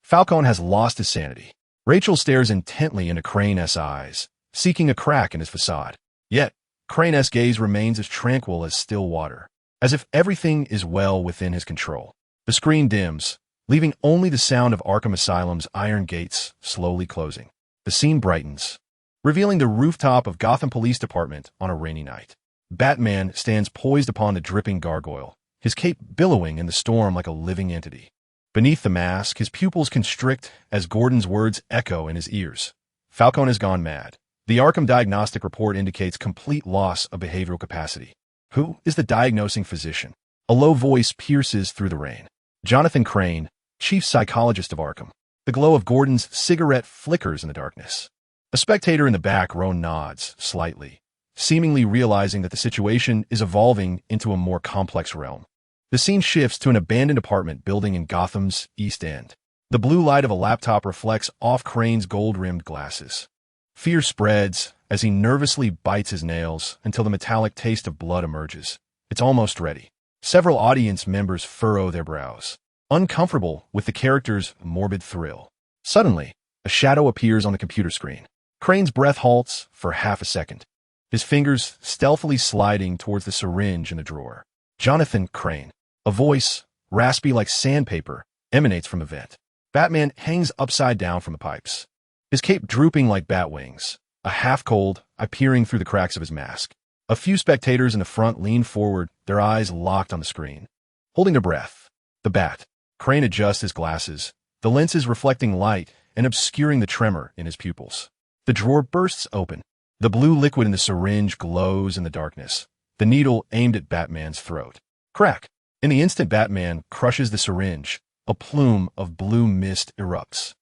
Falcone has lost his sanity." Rachel stares intently into Crane's eyes, seeking a crack in his facade. Yet, Crane's gaze remains as tranquil as still water, as if everything is well within his control. The screen dims, leaving only the sound of Arkham Asylum's iron gates slowly closing. The scene brightens, revealing the rooftop of Gotham Police Department on a rainy night. Batman stands poised upon the dripping gargoyle, his cape billowing in the storm like a living entity. Beneath the mask, his pupils constrict as Gordon's words echo in his ears. "Falcone has gone mad. The Arkham diagnostic report indicates complete loss of behavioral capacity." "Who is the diagnosing physician?" A low voice pierces through the rain. "Jonathan Crane, chief psychologist of Arkham." The glow of Gordon's cigarette flickers in the darkness. A spectator in the back row nods slightly, seemingly realizing that the situation is evolving into a more complex realm. The scene shifts to an abandoned apartment building in Gotham's East End. The blue light of a laptop reflects off Crane's gold-rimmed glasses. Fear spreads as he nervously bites his nails until the metallic taste of blood emerges. It's almost ready. Several audience members furrow their brows, uncomfortable with the character's morbid thrill. Suddenly, a shadow appears on the computer screen. Crane's breath halts for half a second, his fingers stealthily sliding towards the syringe in the drawer. "Jonathan Crane." A voice, raspy like sandpaper, emanates from the vent. Batman hangs upside down from the pipes, his cape drooping like bat wings, a half-cold eye peering through the cracks of his mask. A few spectators in the front lean forward, their eyes locked on the screen, holding their breath. The Bat. Crane adjusts his glasses, the lenses reflecting light and obscuring the tremor in his pupils. The drawer bursts open. The blue liquid in the syringe glows in the darkness, the needle aimed at Batman's throat. Crack! In the instant Batman crushes the syringe, a plume of blue mist erupts.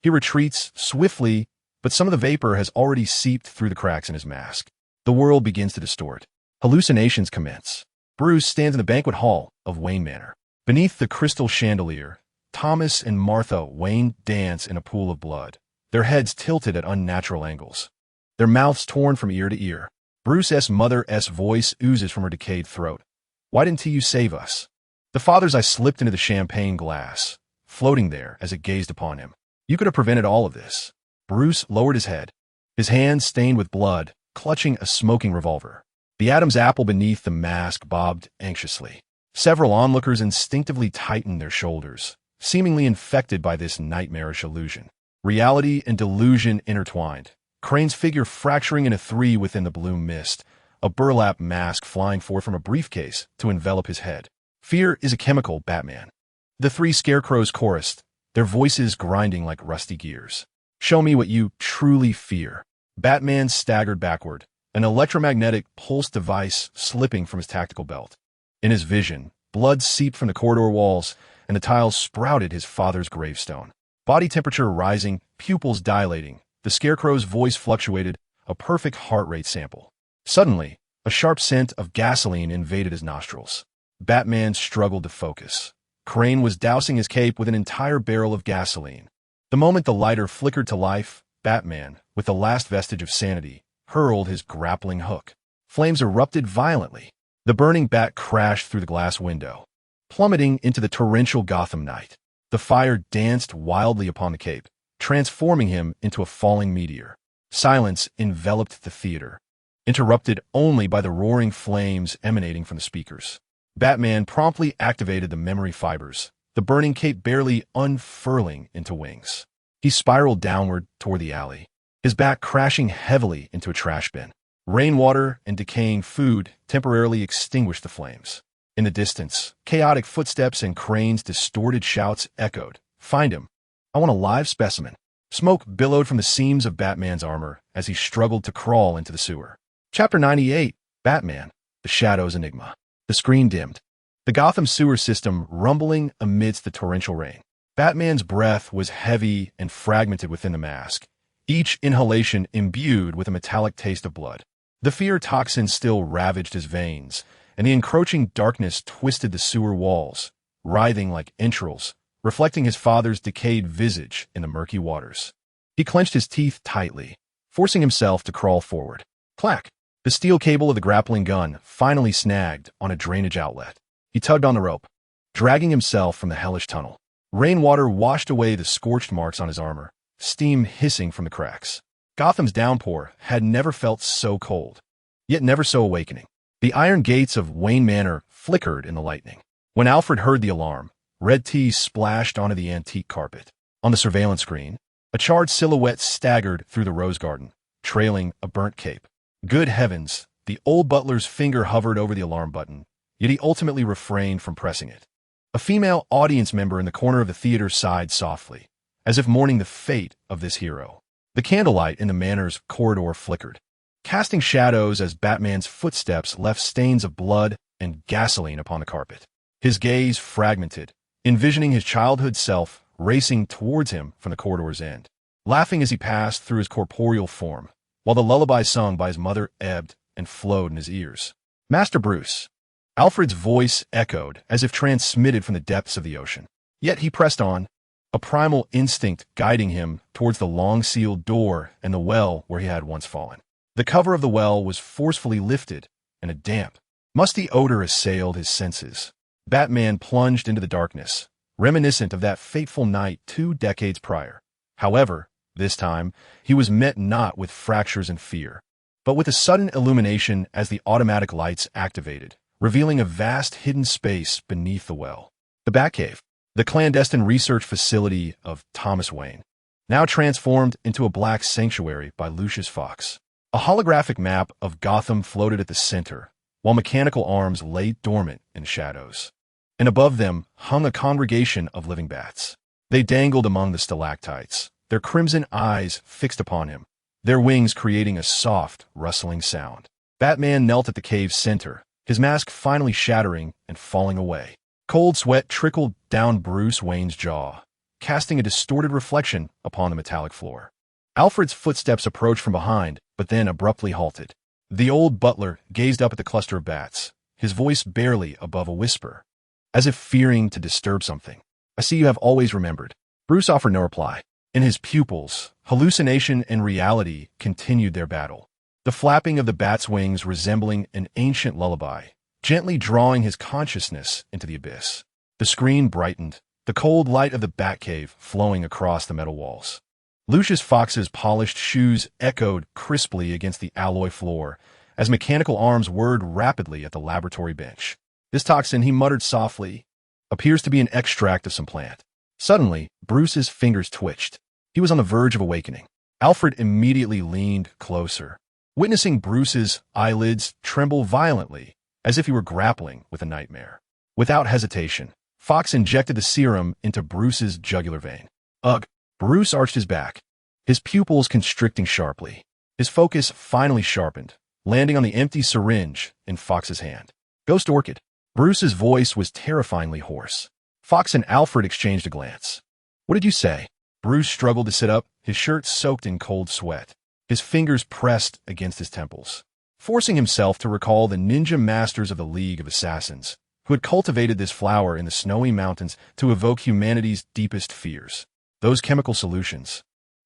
He retreats swiftly, but some of the vapor has already seeped through the cracks in his mask. The world begins to distort. Hallucinations commence. Bruce stands in the banquet hall of Wayne Manor. Beneath the crystal chandelier, Thomas and Martha Wayne dance in a pool of blood, their heads tilted at unnatural angles, their mouths torn from ear to ear. Bruce's mother's voice oozes from her decayed throat. "Why didn't you save us?" The father's eye slipped into the champagne glass, floating there as it gazed upon him. "You could have prevented all of this." Bruce lowered his head, his hands stained with blood, clutching a smoking revolver. The Adam's apple beneath the mask bobbed anxiously. Several onlookers instinctively tightened their shoulders, seemingly infected by this nightmarish illusion. Reality and delusion intertwined, Crane's figure fracturing into three within the blue mist, a burlap mask flying forth from a briefcase to envelop his head. "Fear is a chemical, Batman." The three scarecrows chorused, their voices grinding like rusty gears. "Show me what you truly fear." Batman staggered backward, an electromagnetic pulse device slipping from his tactical belt. In his vision, blood seeped from the corridor walls, and the tiles sprouted his father's gravestone. Body temperature rising, pupils dilating, the scarecrow's voice fluctuated, a perfect heart rate sample. Suddenly, a sharp scent of gasoline invaded his nostrils. Batman struggled to focus. Crane was dousing his cape with an entire barrel of gasoline. The moment the lighter flickered to life, Batman, with the last vestige of sanity, hurled his grappling hook. Flames erupted violently. The burning bat crashed through the glass window, plummeting into the torrential Gotham night. The fire danced wildly upon the cape, transforming him into a falling meteor. Silence enveloped the theater, interrupted only by the roaring flames emanating from the speakers. Batman promptly activated the memory fibers, the burning cape barely unfurling into wings. He spiraled downward toward the alley, his back crashing heavily into a trash bin. Rainwater and decaying food temporarily extinguished the flames. In the distance, chaotic footsteps and Crane's distorted shouts echoed. "Find him. I want a live specimen." Smoke billowed from the seams of Batman's armor as he struggled to crawl into the sewer. Chapter 98, Batman, The Shadow's Enigma. The screen dimmed, the Gotham sewer system rumbling amidst the torrential rain. Batman's breath was heavy and fragmented within the mask, each inhalation imbued with a metallic taste of blood. The fear toxin still ravaged his veins, and the encroaching darkness twisted the sewer walls, writhing like entrails, reflecting his father's decayed visage in the murky waters. He clenched his teeth tightly, forcing himself to crawl forward. Clack! The steel cable of the grappling gun finally snagged on a drainage outlet. He tugged on the rope, dragging himself from the hellish tunnel. Rainwater washed away the scorched marks on his armor, steam hissing from the cracks. Gotham's downpour had never felt so cold, yet never so awakening. The iron gates of Wayne Manor flickered in the lightning. When Alfred heard the alarm, red tea splashed onto the antique carpet. On the surveillance screen, a charred silhouette staggered through the rose garden, trailing a burnt cape. Good heavens, the old butler's finger hovered over the alarm button, yet he ultimately refrained from pressing it. A female audience member in the corner of the theater sighed softly, as if mourning the fate of this hero. The candlelight in the manor's corridor flickered, casting shadows as Batman's footsteps left stains of blood and gasoline upon the carpet. His gaze fragmented, envisioning his childhood self racing towards him from the corridor's end, laughing as he passed through his corporeal form, while the lullaby sung by his mother ebbed and flowed in his ears. "Master Bruce." Alfred's voice echoed as if transmitted from the depths of the ocean. Yet he pressed on, a primal instinct guiding him towards the long-sealed door and the well where he had once fallen. The cover of the well was forcefully lifted, and a damp, musty odor assailed his senses. Batman plunged into the darkness, reminiscent of that fateful night 2 decades prior. However, this time, he was met not with fractures and fear, but with a sudden illumination as the automatic lights activated, revealing a vast hidden space beneath the well. The Batcave, the clandestine research facility of Thomas Wayne, now transformed into a black sanctuary by Lucius Fox. A holographic map of Gotham floated at the center, while mechanical arms lay dormant in the shadows. And above them hung a congregation of living bats. They dangled among the stalactites, their crimson eyes fixed upon him, their wings creating a soft, rustling sound. Batman knelt at the cave's center, his mask finally shattering and falling away. Cold sweat trickled down Bruce Wayne's jaw, casting a distorted reflection upon the metallic floor. Alfred's footsteps approached from behind, but then abruptly halted. The old butler gazed up at the cluster of bats, his voice barely above a whisper, as if fearing to disturb something. "I see you have always remembered." Bruce offered no reply. In his pupils, hallucination and reality continued their battle, the flapping of the bat's wings resembling an ancient lullaby, gently drawing his consciousness into the abyss. The screen brightened, the cold light of the Batcave flowing across the metal walls. Lucius Fox's polished shoes echoed crisply against the alloy floor as mechanical arms whirred rapidly at the laboratory bench. "This toxin," he muttered softly, "appears to be an extract of some plant." Suddenly, Bruce's fingers twitched. He was on the verge of awakening. Alfred immediately leaned closer, witnessing Bruce's eyelids tremble violently, as if he were grappling with a nightmare. Without hesitation, Fox injected the serum into Bruce's jugular vein. Ugh! Bruce arched his back, his pupils constricting sharply. His focus finally sharpened, landing on the empty syringe in Fox's hand. "Ghost Orchid." Bruce's voice was terrifyingly hoarse. Fox and Alfred exchanged a glance. "What did you say?" Bruce struggled to sit up, his shirt soaked in cold sweat, his fingers pressed against his temples, forcing himself to recall the ninja masters of the League of Assassins, who had cultivated this flower in the snowy mountains to evoke humanity's deepest fears. Those chemical solutions,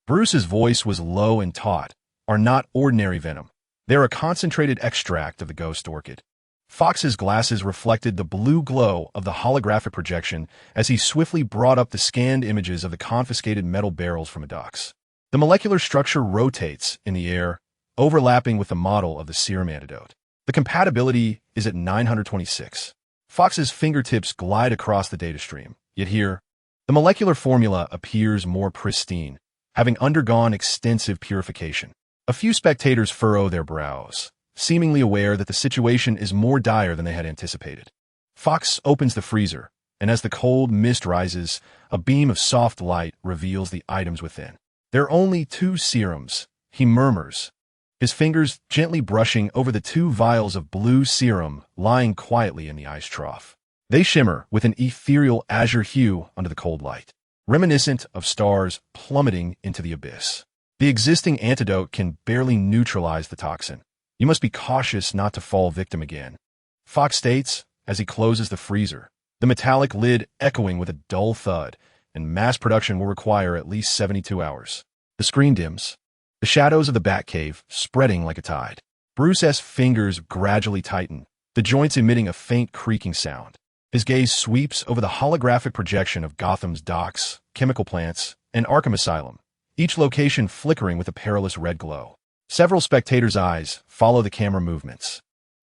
Bruce's voice was low and taut, are not ordinary venom. They're a concentrated extract of the ghost orchid. Fox's glasses reflected the blue glow of the holographic projection as he swiftly brought up the scanned images of the confiscated metal barrels from the docks. The molecular structure rotates in the air, overlapping with the model of the serum antidote. The compatibility is at 926. Fox's fingertips glide across the data stream, yet here, the molecular formula appears more pristine, having undergone extensive purification. A few spectators furrow their brows, seemingly aware that the situation is more dire than they had anticipated. Fox opens the freezer, and as the cold mist rises, a beam of soft light reveals the items within. There are only 2 serums, he murmurs, his fingers gently brushing over the 2 vials of blue serum lying quietly in the ice trough. They shimmer with an ethereal azure hue under the cold light, reminiscent of stars plummeting into the abyss. The existing antidote can barely neutralize the toxin. You must be cautious not to fall victim again, Fox states as he closes the freezer, the metallic lid echoing with a dull thud, and mass production will require at least 72 hours. The screen dims, the shadows of the Batcave spreading like a tide. Bruce's fingers gradually tighten, the joints emitting a faint creaking sound. His gaze sweeps over the holographic projection of Gotham's docks, chemical plants, and Arkham Asylum, each location flickering with a perilous red glow. Several spectators' eyes follow the camera movements,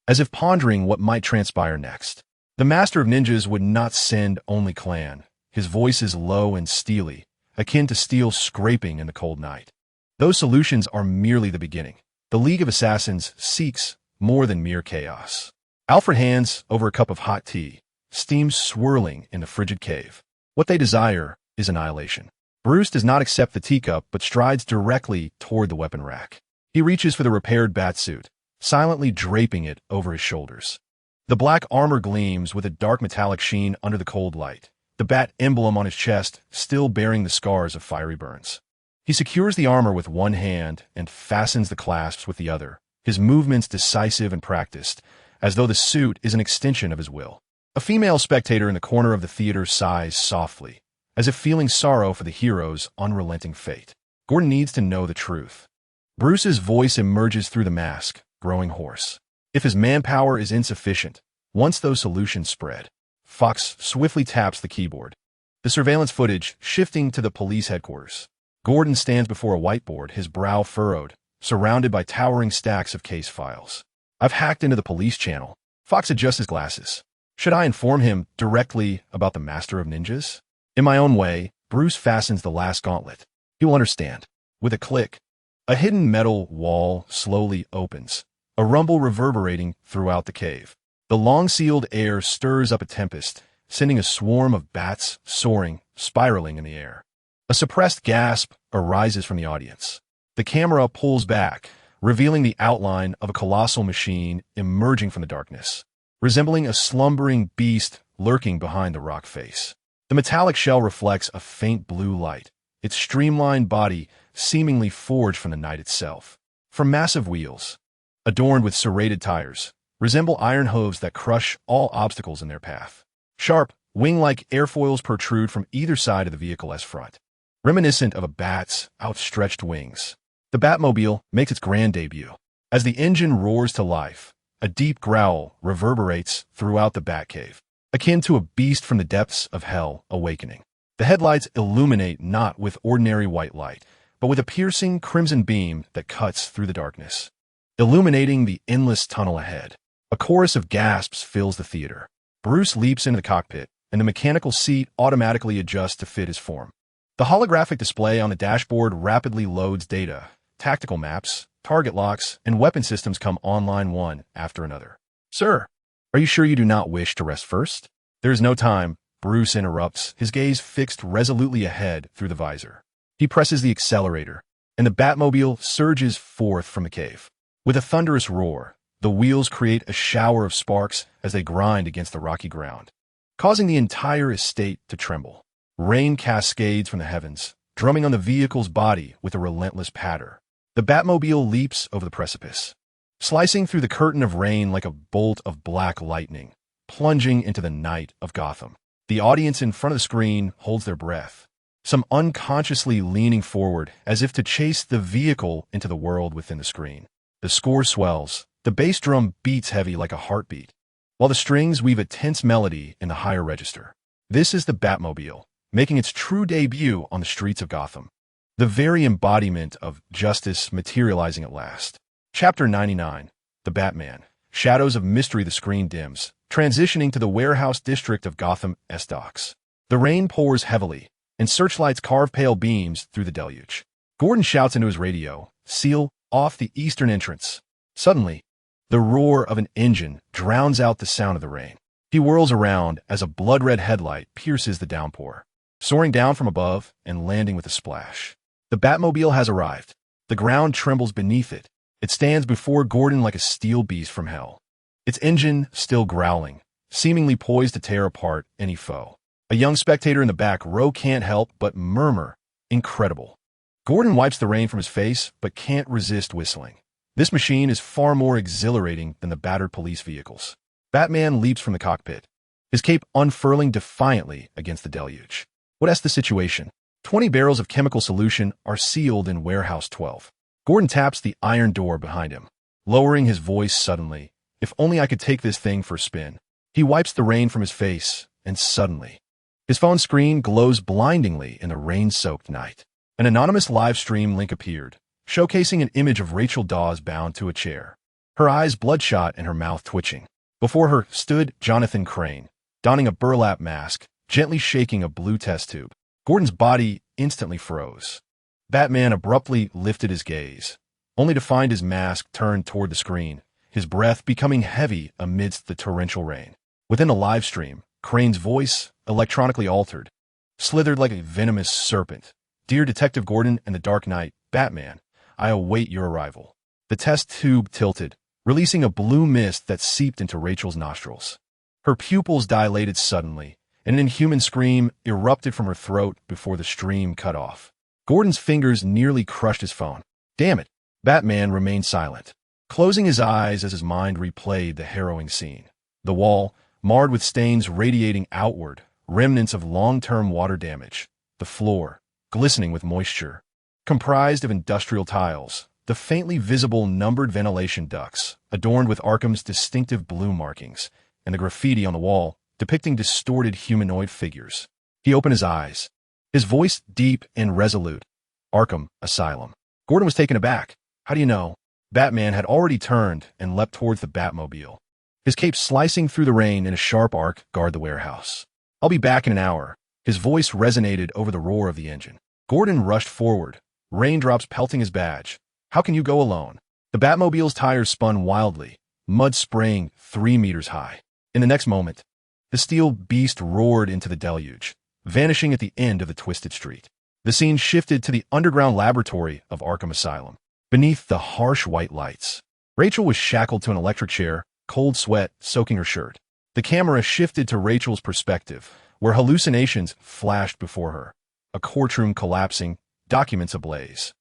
as if pondering what might transpire next. The Master of Ninjas would not send only clan. His voice is low and steely, akin to steel scraping in the cold night. Those solutions are merely the beginning. The League of Assassins seeks more than mere chaos. Alfred hands over a cup of hot tea, steam swirling in the frigid cave. What they desire is annihilation. Bruce does not accept the teacup but strides directly toward the weapon rack. He reaches for the repaired batsuit, silently draping it over his shoulders. The black armor gleams with a dark metallic sheen under the cold light, the bat emblem on his chest still bearing the scars of fiery burns. He secures the armor with one hand and fastens the clasps with the other, his movements decisive and practiced, as though the suit is an extension of his will. A female spectator in the corner of the theater sighs softly, as if feeling sorrow for the hero's unrelenting fate. Gordon needs to know the truth. Bruce's voice emerges through the mask, growing hoarse. If his manpower is insufficient, once those solutions spread, Fox swiftly taps the keyboard, the surveillance footage shifting to the police headquarters. Gordon stands before a whiteboard, his brow furrowed, surrounded by towering stacks of case files. I've hacked into the police channel. Fox adjusts his glasses. Should I inform him directly about the Master of Ninjas? In my own way, Bruce fastens the last gauntlet. He will understand. With a click, a hidden metal wall slowly opens, a rumble reverberating throughout the cave. The long-sealed air stirs up a tempest, sending a swarm of bats soaring, spiraling in the air. A suppressed gasp arises from the audience. The camera pulls back, revealing the outline of a colossal machine emerging from the darkness, resembling a slumbering beast lurking behind the rock face. The metallic shell reflects a faint blue light, its streamlined body seemingly forged from the night itself. From massive wheels, adorned with serrated tires, resemble iron hooves that crush all obstacles in their path. Sharp, wing-like airfoils protrude from either side of the vehicle as front, reminiscent of a bat's outstretched wings. The Batmobile makes its grand debut. As the engine roars to life, a deep growl reverberates throughout the Batcave, akin to a beast from the depths of hell awakening. The headlights illuminate not with ordinary white light, but with a piercing crimson beam that cuts through the darkness, illuminating the endless tunnel ahead. A chorus of gasps fills the theater. Bruce leaps into the cockpit, and the mechanical seat automatically adjusts to fit his form. The holographic display on the dashboard rapidly loads data. Tactical maps, target locks, and weapon systems come online one after another. Sir, are you sure you do not wish to rest first? There is no time, Bruce interrupts, his gaze fixed resolutely ahead through the visor. He presses the accelerator, and the Batmobile surges forth from the cave. With a thunderous roar, the wheels create a shower of sparks as they grind against the rocky ground, causing the entire estate to tremble. Rain cascades from the heavens, drumming on the vehicle's body with a relentless patter. The Batmobile leaps over the precipice, slicing through the curtain of rain like a bolt of black lightning, plunging into the night of Gotham. The audience in front of the screen holds their breath, some unconsciously leaning forward as if to chase the vehicle into the world within the screen. The score swells, the bass drum beats heavy like a heartbeat, while the strings weave a tense melody in the higher register. This is the Batmobile, making its true debut on the streets of Gotham. the very embodiment of justice materializing at last. Chapter 99, The Batman. Shadows of mystery. The screen dims, transitioning to the warehouse district of Gotham's docks. The rain pours heavily, and searchlights carve pale beams through the deluge. Gordon shouts into his radio, "Seal off the eastern entrance." Suddenly, the roar of an engine drowns out the sound of the rain. He whirls around as a blood-red headlight pierces the downpour, soaring down from above and landing with a splash. The Batmobile has arrived. The ground trembles beneath it. It stands before Gordon like a steel beast from hell, its engine still growling, seemingly poised to tear apart any foe. A young spectator in the back row can't help but murmur, "Incredible." Gordon wipes the rain from his face but can't resist whistling. This machine is far more exhilarating than the battered police vehicles. Batman leaps from the cockpit, his cape unfurling defiantly against the deluge. What's the situation? 20 barrels of chemical solution are sealed in Warehouse 12. Gordon taps the iron door behind him, lowering his voice suddenly. "If only I could take this thing for a spin." He wipes the rain from his face, and suddenly, his phone screen glows blindingly in the rain-soaked night. An anonymous live stream link appeared, showcasing an image of Rachel Dawes bound to a chair, her eyes bloodshot and her mouth twitching. Before her stood Jonathan Crane, donning a burlap mask, gently shaking a blue test tube. Gordon's body instantly froze. Batman abruptly lifted his gaze, only to find his mask turned toward the screen, his breath becoming heavy amidst the torrential rain. Within the live stream, Crane's voice, electronically altered, slithered like a venomous serpent. "Dear Detective Gordon and the Dark Knight, Batman, I await your arrival." The test tube tilted, releasing a blue mist that seeped into Rachel's nostrils. Her pupils dilated suddenly, and an inhuman scream erupted from her throat before the stream cut off. Gordon's fingers nearly crushed his phone. "Damn it." Batman remained silent, closing his eyes as his mind replayed the harrowing scene. The wall, marred with stains radiating outward, remnants of long-term water damage. The floor, glistening with moisture, comprised of industrial tiles, the faintly visible numbered ventilation ducts, adorned with Arkham's distinctive blue markings, and the graffiti on the wall, depicting distorted humanoid figures. He opened his eyes, his voice deep and resolute. "Arkham Asylum." Gordon was taken aback. "How do you know?" Batman had already turned and leapt towards the Batmobile, his cape slicing through the rain in a sharp arc. "Guard the warehouse. I'll be back in an hour." His voice resonated over the roar of the engine. Gordon rushed forward, raindrops pelting his badge. "How can you go alone?" The Batmobile's tires spun wildly, mud spraying 3 meters high. In the next moment, the steel beast roared into the deluge, vanishing at the end of the twisted street. The scene shifted to the underground laboratory of Arkham Asylum. Beneath the harsh white lights, Rachel was shackled to an electric chair, cold sweat soaking her shirt. The camera shifted to Rachel's perspective, where hallucinations flashed before her. A courtroom collapsing, documents ablaze,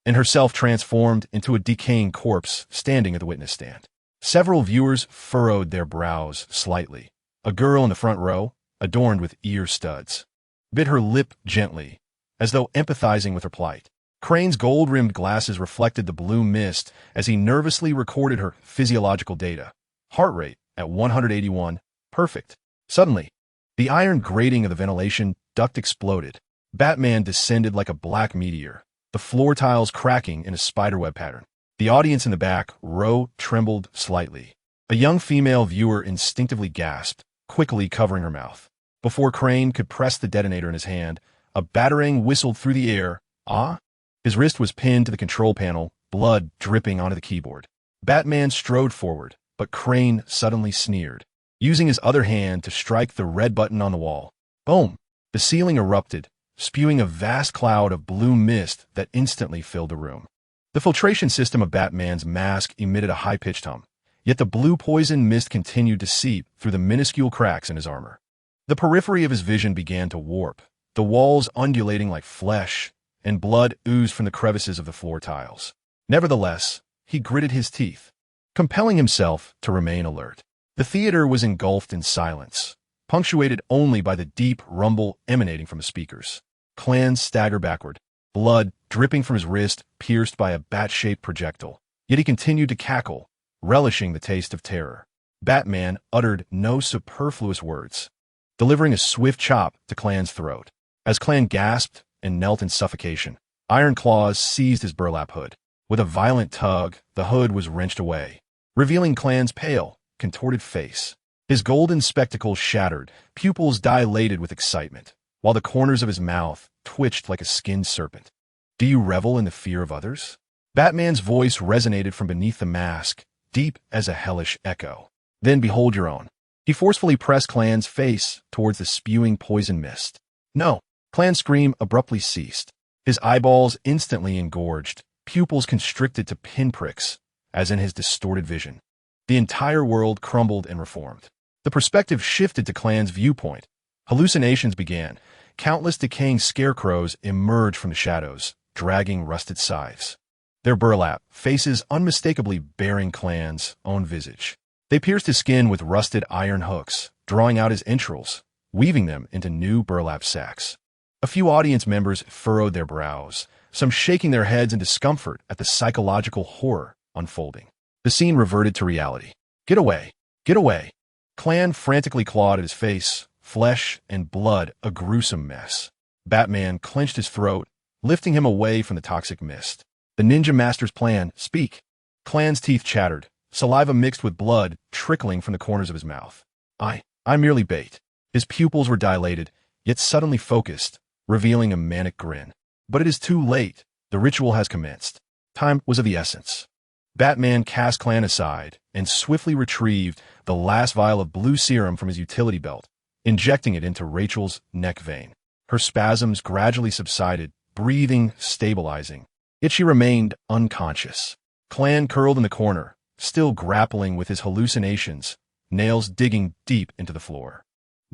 and herself transformed into a decaying corpse standing at the witness stand. Several viewers furrowed their brows slightly. A girl in the front row, adorned with ear studs, bit her lip gently, as though empathizing with her plight. Crane's gold-rimmed glasses reflected the blue mist as he nervously recorded her physiological data. Heart rate at 181, perfect. Suddenly, the iron grating of the ventilation duct exploded. Batman descended like a black meteor, the floor tiles cracking in a spiderweb pattern. The audience in the back row trembled slightly. A young female viewer instinctively gasped, quickly covering her mouth. Before Crane could press the detonator in his hand, a batarang whistled through the air. "Ah?" His wrist was pinned to the control panel, blood dripping onto the keyboard. Batman strode forward, but Crane suddenly sneered, using his other hand to strike the red button on the wall. Boom! The ceiling erupted, spewing a vast cloud of blue mist that instantly filled the room. The filtration system of Batman's mask emitted a high-pitched hum, yet the blue poison mist continued to seep through the minuscule cracks in his armor. The periphery of his vision began to warp, the walls undulating like flesh, and blood oozed from the crevices of the floor tiles. Nevertheless, he gritted his teeth, compelling himself to remain alert. The theater was engulfed in silence, punctuated only by the deep rumble emanating from the speakers. Clans staggered backward, blood dripping from his wrist pierced by a bat-shaped projectile. Yet he continued to cackle, relishing the taste of terror. Batman uttered no superfluous words, delivering a swift chop to Clan's throat. As Clan gasped and knelt in suffocation, Iron claws seized his burlap hood. With a violent tug, the hood was wrenched away, revealing Clan's pale, contorted face. His golden spectacles shattered, pupils dilated with excitement, while the corners of his mouth twitched like a skinned serpent. Do you revel in the fear of others? Batman's voice resonated from beneath the mask, deep as a hellish echo. Then behold your own. He forcefully pressed Clan's face towards the spewing poison mist. No! Clan's scream abruptly ceased. His eyeballs instantly engorged, pupils constricted to pinpricks, as in his distorted vision. The entire world crumbled and reformed. The perspective shifted to Clan's viewpoint. Hallucinations began. Countless decaying scarecrows emerged from the shadows, dragging rusted scythes. Their burlap, faces unmistakably bearing Clan's own visage. They pierced his skin with rusted iron hooks, drawing out his entrails, weaving them into new burlap sacks. A few audience members furrowed their brows, some shaking their heads in discomfort at the psychological horror unfolding. The scene reverted to reality. Get away! Get away! Clan frantically clawed at his face, flesh and blood a gruesome mess. Batman clenched his throat, lifting him away from the toxic mist. The Ninja Master's plan, speak. Clan's teeth chattered, saliva mixed with blood trickling from the corners of his mouth. I'm merely bait. His pupils were dilated, yet suddenly focused, revealing a manic grin. But it is too late. The ritual has commenced. Time was of the essence. Batman cast Clan aside and swiftly retrieved the last vial of blue serum from his utility belt, injecting it into Rachel's neck vein. Her spasms gradually subsided, breathing stabilizing. Yet she remained unconscious. Clan curled in the corner, still grappling with his hallucinations, nails digging deep into the floor.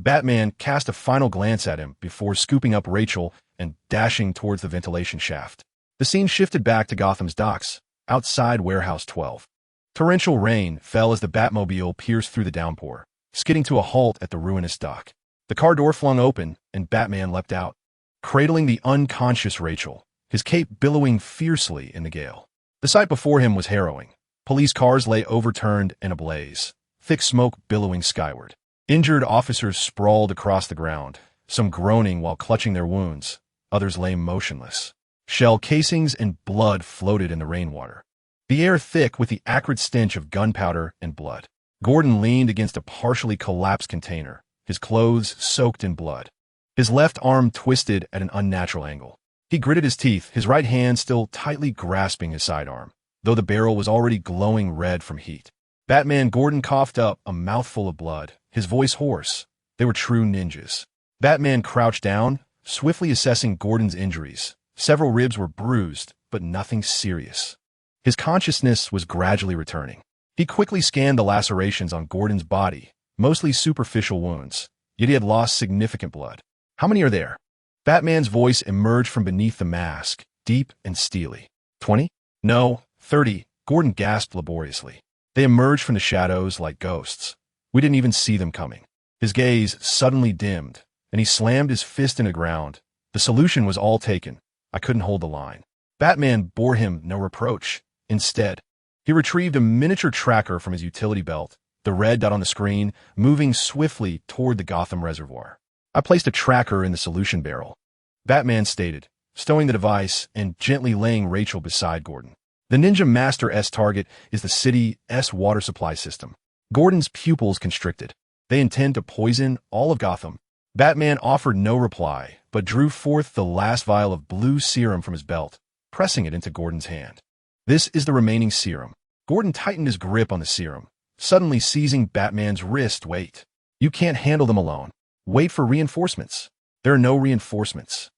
Batman cast a final glance at him before scooping up Rachel and dashing towards the ventilation shaft. The scene shifted back to Gotham's docks, outside Warehouse 12. Torrential rain fell as the Batmobile pierced through the downpour, skidding to a halt at the ruinous dock. The car door flung open, and Batman leapt out, cradling the unconscious Rachel, his cape billowing fiercely in the gale. The sight before him was harrowing. Police cars lay overturned and ablaze, thick smoke billowing skyward. Injured officers sprawled across the ground, some groaning while clutching their wounds, others lay motionless. Shell casings and blood floated in the rainwater, the air thick with the acrid stench of gunpowder and blood. Gordon leaned against a partially collapsed container, his clothes soaked in blood. His left arm twisted at an unnatural angle. He gritted his teeth, his right hand still tightly grasping his sidearm, though the barrel was already glowing red from heat. Batman Gordon coughed up a mouthful of blood, his voice hoarse. They were true ninjas. Batman crouched down, swiftly assessing Gordon's injuries. Several ribs were bruised, but nothing serious. His consciousness was gradually returning. He quickly scanned the lacerations on Gordon's body, mostly superficial wounds, yet he had lost significant blood. How many are there? Batman's voice emerged from beneath the mask, deep and steely. 20? No, 30, Gordon gasped laboriously. They emerged from the shadows like ghosts. We didn't even see them coming. His gaze suddenly dimmed, and he slammed his fist into the ground. The solution was all taken. I couldn't hold the line. Batman bore him no reproach. Instead, he retrieved a miniature tracker from his utility belt, the red dot on the screen, moving swiftly toward the Gotham Reservoir. I placed a tracker in the solution barrel, Batman stated, stowing the device and gently laying Rachel beside Gordon. The Ninja Master's target is the city's water supply system. Gordon's pupils constricted. They intend to poison all of Gotham. Batman offered no reply, but drew forth the last vial of blue serum from his belt, pressing it into Gordon's hand. This is the remaining serum. Gordon tightened his grip on the serum, suddenly seizing Batman's wrist. Wait. You can't handle them alone. Wait for reinforcements. There are no reinforcements.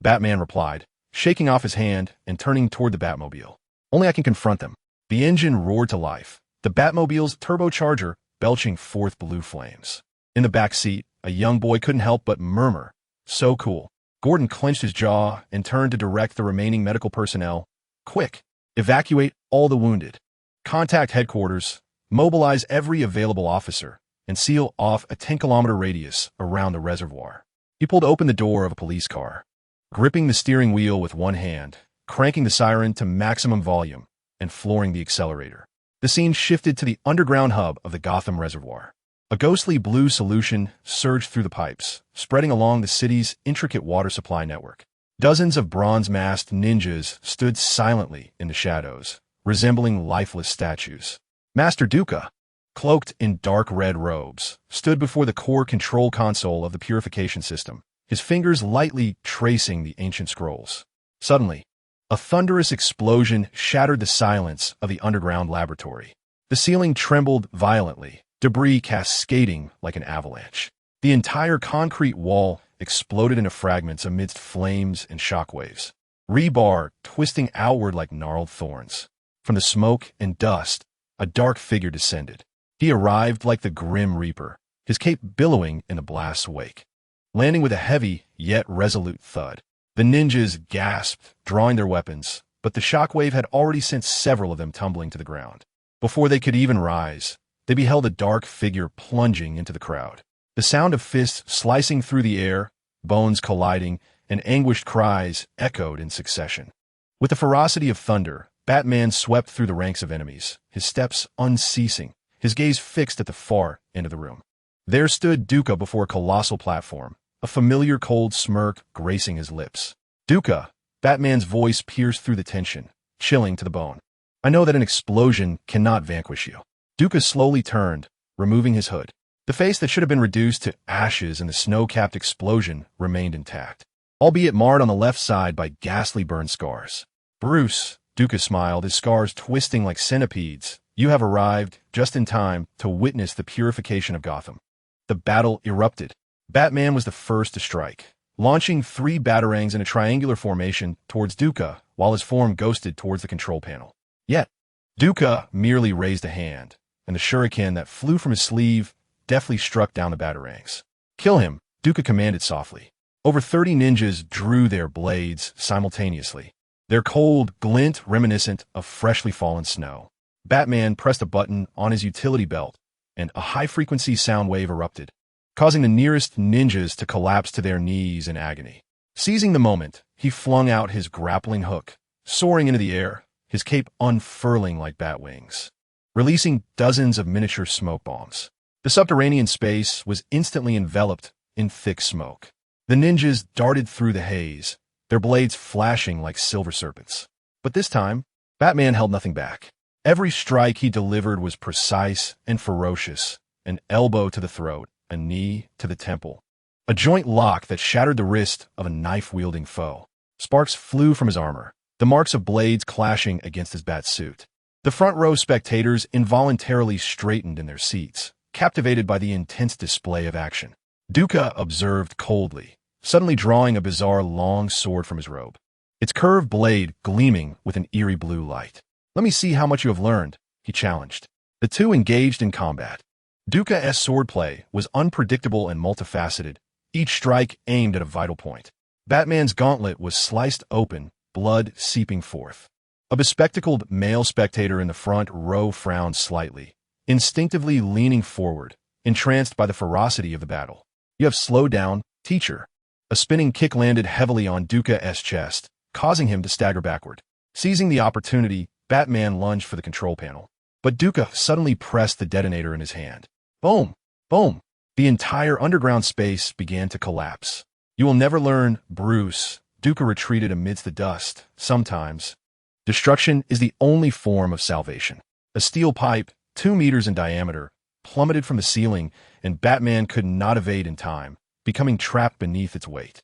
Batman replied, shaking off his hand and turning toward the Batmobile. Only I can confront them. The engine roared to life, the Batmobile's turbocharger belching forth blue flames. In the back seat, a young boy couldn't help but murmur, "So cool." Gordon clenched his jaw and turned to direct the remaining medical personnel. Quick, evacuate all the wounded. Contact headquarters, mobilize every available officer, and seal off a 10-kilometer radius around the reservoir. He pulled open the door of a police car, gripping the steering wheel with one hand, cranking the siren to maximum volume, and flooring the accelerator. The scene shifted to the underground hub of the Gotham Reservoir. A ghostly blue solution surged through the pipes, spreading along the city's intricate water supply network. Dozens of bronze-masked ninjas stood silently in the shadows, resembling lifeless statues. Master Duca, cloaked in dark red robes, stood before the core control console of the purification system, his fingers lightly tracing the ancient scrolls. Suddenly, a thunderous explosion shattered the silence of the underground laboratory. The ceiling trembled violently, debris cascading like an avalanche. The entire concrete wall exploded into fragments amidst flames and shockwaves, rebar twisting outward like gnarled thorns. From the smoke and dust, a dark figure descended. He arrived like the Grim Reaper, his cape billowing in the blast's wake. Landing with a heavy, yet resolute thud, the ninjas gasped, drawing their weapons, but the shockwave had already sent several of them tumbling to the ground. Before they could even rise, they beheld a dark figure plunging into the crowd. The sound of fists slicing through the air, bones colliding, and anguished cries echoed in succession. With the ferocity of thunder, Batman swept through the ranks of enemies, his steps unceasing, his gaze fixed at the far end of the room. There stood Duca before a colossal platform, a familiar cold smirk gracing his lips. "Duca," Batman's voice pierced through the tension, chilling to the bone. "I know that an explosion cannot vanquish you." Duca slowly turned, removing his hood. The face that should have been reduced to ashes in the snow-capped explosion remained intact, albeit marred on the left side by ghastly burn scars. "Bruce," Duca smiled, his scars twisting like centipedes, "you have arrived just in time to witness the purification of Gotham." The battle erupted. Batman was the first to strike, launching 3 batarangs in a triangular formation towards Duca, while his form ghosted towards the control panel. Yet, Duca merely raised a hand, and the shuriken that flew from his sleeve deftly struck down the batarangs. "Kill him," Duca commanded softly. Over 30 ninjas drew their blades simultaneously, their cold glint reminiscent of freshly fallen snow. Batman pressed a button on his utility belt, and a high-frequency sound wave erupted, causing the nearest ninjas to collapse to their knees in agony. Seizing the moment, he flung out his grappling hook, soaring into the air, his cape unfurling like bat wings, releasing dozens of miniature smoke bombs. The subterranean space was instantly enveloped in thick smoke. The ninjas darted through the haze, their blades flashing like silver serpents. But this time, Batman held nothing back. Every strike he delivered was precise and ferocious, an elbow to the throat, a knee to the temple, a joint lock that shattered the wrist of a knife-wielding foe. Sparks flew from his armor, the marks of blades clashing against his bat suit. The front-row spectators involuntarily straightened in their seats, captivated by the intense display of action. Duca observed coldly, suddenly drawing a bizarre long sword from his robe, its curved blade gleaming with an eerie blue light. "Let me see how much you have learned," he challenged. The two engaged in combat. Duca's swordplay was unpredictable and multifaceted, each strike aimed at a vital point. Batman's gauntlet was sliced open, blood seeping forth. A bespectacled male spectator in the front row frowned slightly, instinctively leaning forward, entranced by the ferocity of the battle. "You have slowed down, teacher." A spinning kick landed heavily on Duca's chest, causing him to stagger backward. Seizing the opportunity, Batman lunged for the control panel. But Duca suddenly pressed the detonator in his hand. Boom! Boom! The entire underground space began to collapse. "You will never learn, Bruce." Duca retreated amidst the dust. "Sometimes destruction is the only form of salvation." A steel pipe, 2 meters in diameter, plummeted from the ceiling, and Batman could not evade in time, becoming trapped beneath its weight.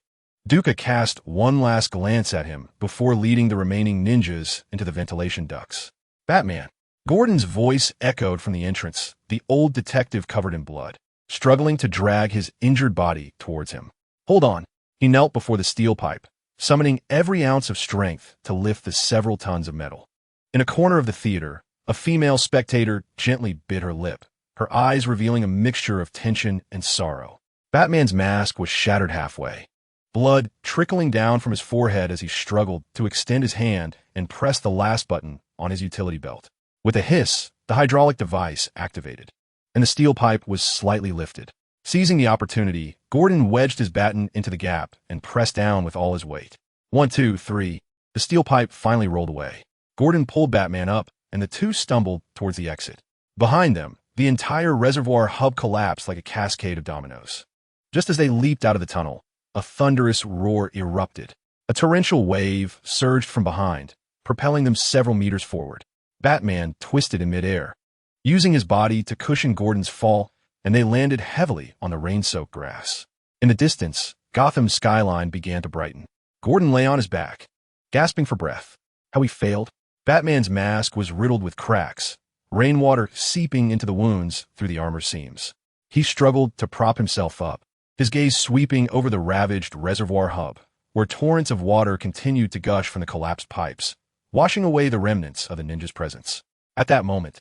Duca cast one last glance at him before leading the remaining ninjas into the ventilation ducts. "Batman!" Gordon's voice echoed from the entrance, the old detective covered in blood, struggling to drag his injured body towards him. "Hold on." He knelt before the steel pipe, summoning every ounce of strength to lift the several tons of metal. In a corner of the theater, a female spectator gently bit her lip, her eyes revealing a mixture of tension and sorrow. Batman's mask was shattered halfway, blood trickling down from his forehead as he struggled to extend his hand and press the last button on his utility belt. With a hiss, the hydraulic device activated, and the steel pipe was slightly lifted. Seizing the opportunity, Gordon wedged his baton into the gap and pressed down with all his weight. 1, 2, 3. The steel pipe finally rolled away. Gordon pulled Batman up, and the two stumbled towards the exit. Behind them, the entire reservoir hub collapsed like a cascade of dominoes. Just as they leaped out of the tunnel, a thunderous roar erupted. A torrential wave surged from behind, propelling them several meters forward. Batman twisted in midair, using his body to cushion Gordon's fall, and they landed heavily on the rain-soaked grass. In the distance, Gotham's skyline began to brighten. Gordon lay on his back, gasping for breath. How he failed? Batman's mask was riddled with cracks, rainwater seeping into the wounds through the armor seams. He struggled to prop himself up, his gaze sweeping over the ravaged reservoir hub, where torrents of water continued to gush from the collapsed pipes, washing away the remnants of the ninja's presence. At that moment,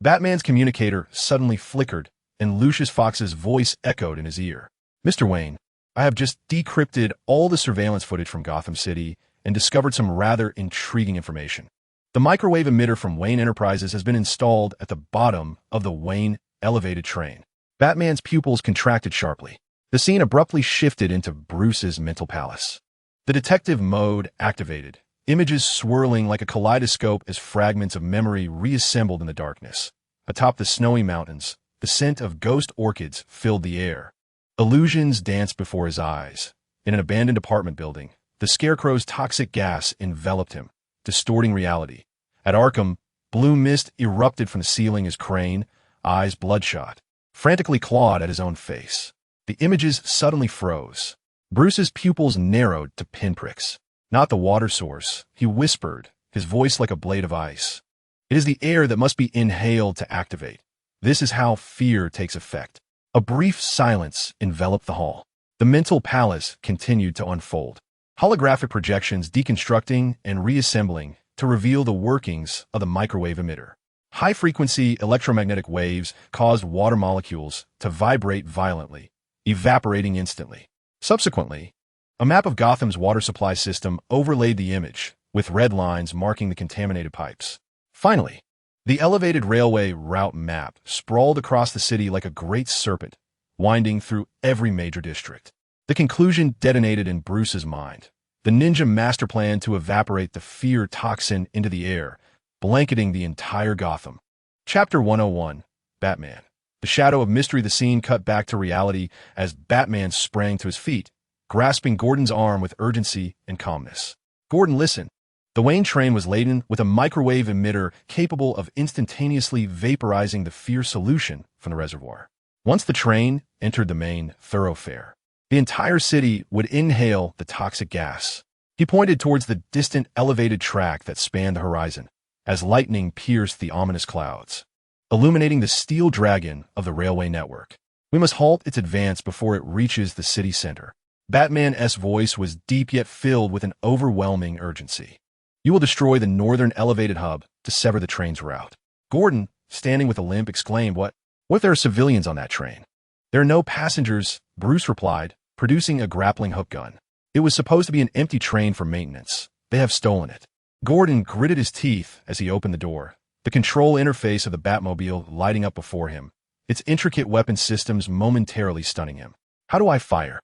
Batman's communicator suddenly flickered, and Lucius Fox's voice echoed in his ear. "Mr. Wayne, I have just decrypted all the surveillance footage from Gotham City and discovered some rather intriguing information. The microwave emitter from Wayne Enterprises has been installed at the bottom of the Wayne elevated train." Batman's pupils contracted sharply. The scene abruptly shifted into Bruce's mental palace. The detective mode activated, images swirling like a kaleidoscope as fragments of memory reassembled in the darkness. Atop the snowy mountains, the scent of ghost orchids filled the air. Illusions danced before his eyes. In an abandoned apartment building, the Scarecrow's toxic gas enveloped him, distorting reality. At Arkham, blue mist erupted from the ceiling as Crane, eyes bloodshot, frantically clawed at his own face. The images suddenly froze. Bruce's pupils narrowed to pinpricks. "Not the water source," he whispered, his voice like a blade of ice. "It is the air that must be inhaled to activate. This is how fear takes effect." A brief silence enveloped the hall. The mental palace continued to unfold. Holographic projections deconstructing and reassembling to reveal the workings of the microwave emitter. High-frequency electromagnetic waves caused water molecules to vibrate violently, evaporating instantly. Subsequently, a map of Gotham's water supply system overlaid the image, with red lines marking the contaminated pipes. Finally, the elevated railway route map sprawled across the city like a great serpent, winding through every major district. The conclusion detonated in Bruce's mind. The ninja master plan to evaporate the fear toxin into the air, blanketing the entire Gotham. Chapter 101, Batman. The shadow of mystery. The scene cut back to reality as Batman sprang to his feet, grasping Gordon's arm with urgency and calmness. "Gordon, listen." The Wayne train was laden with a microwave emitter capable of instantaneously vaporizing the fear solution from the reservoir. Once the train entered the main thoroughfare, the entire city would inhale the toxic gas. He pointed towards the distant elevated track that spanned the horizon, as lightning pierced the ominous clouds, illuminating the steel dragon of the railway network. "We must halt its advance before it reaches the city center." Batman's voice was deep yet filled with an overwhelming urgency. "You will destroy the northern elevated hub to sever the train's route." Gordon, standing with a limp, exclaimed, What if there are civilians on that train?" "There are no passengers," Bruce replied, producing a grappling hook gun. "It was supposed to be an empty train for maintenance. They have stolen it." Gordon gritted his teeth as he opened the door, the control interface of the Batmobile lighting up before him, its intricate weapon systems momentarily stunning him. "How do I fire?"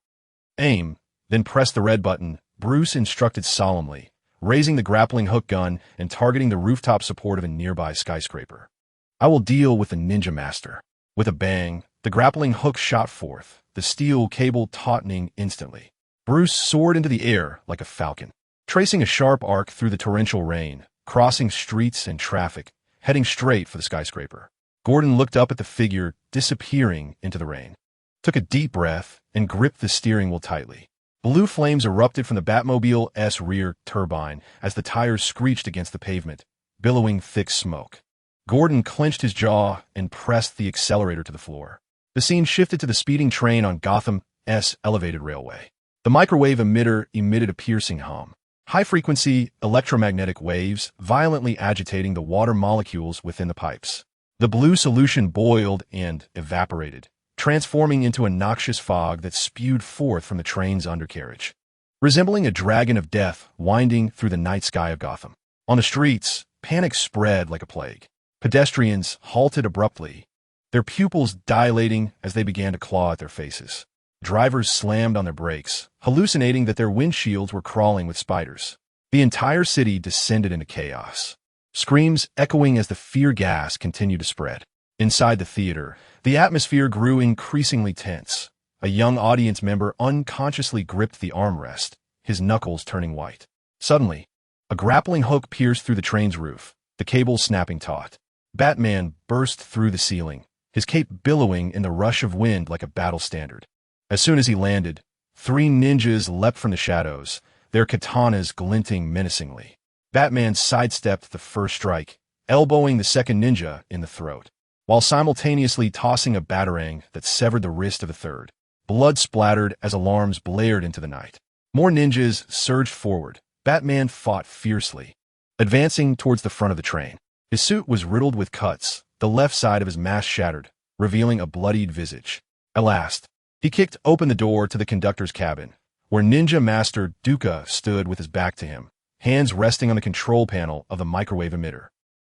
"Aim, then press the red button," Bruce instructed solemnly, raising the grappling hook gun and targeting the rooftop support of a nearby skyscraper. "I will deal with the ninja master." With a bang, the grappling hook shot forth, the steel cable tautening instantly. Bruce soared into the air like a falcon, tracing a sharp arc through the torrential rain, crossing streets and traffic, heading straight for the skyscraper. Gordon looked up at the figure disappearing into the rain, took a deep breath, and gripped the steering wheel tightly. Blue flames erupted from the Batmobile's rear turbine as the tires screeched against the pavement, billowing thick smoke. Gordon clenched his jaw and pressed the accelerator to the floor. The scene shifted to the speeding train on Gotham's elevated railway. The microwave emitter emitted a piercing hum, high-frequency electromagnetic waves violently agitating the water molecules within the pipes. The blue solution boiled and evaporated, transforming into a noxious fog that spewed forth from the train's undercarriage, resembling a dragon of death winding through the night sky of Gotham. On the streets, panic spread like a plague. Pedestrians halted abruptly, their pupils dilating as they began to claw at their faces. Drivers slammed on their brakes, hallucinating that their windshields were crawling with spiders. The entire city descended into chaos, screams echoing as the fear gas continued to spread. Inside the theater, the atmosphere grew increasingly tense. A young audience member unconsciously gripped the armrest, his knuckles turning white. Suddenly, a grappling hook pierced through the train's roof, the cable snapping taut. Batman burst through the ceiling, his cape billowing in the rush of wind like a battle standard. As soon as he landed, 3 ninjas leapt from the shadows, their katanas glinting menacingly. Batman sidestepped the first strike, elbowing the second ninja in the throat, while simultaneously tossing a batarang that severed the wrist of the third. Blood splattered as alarms blared into the night. More ninjas surged forward. Batman fought fiercely, advancing towards the front of the train. His suit was riddled with cuts, the left side of his mask shattered, revealing a bloodied visage. At last, he kicked open the door to the conductor's cabin, where Ninja Master Duca stood with his back to him, hands resting on the control panel of the microwave emitter.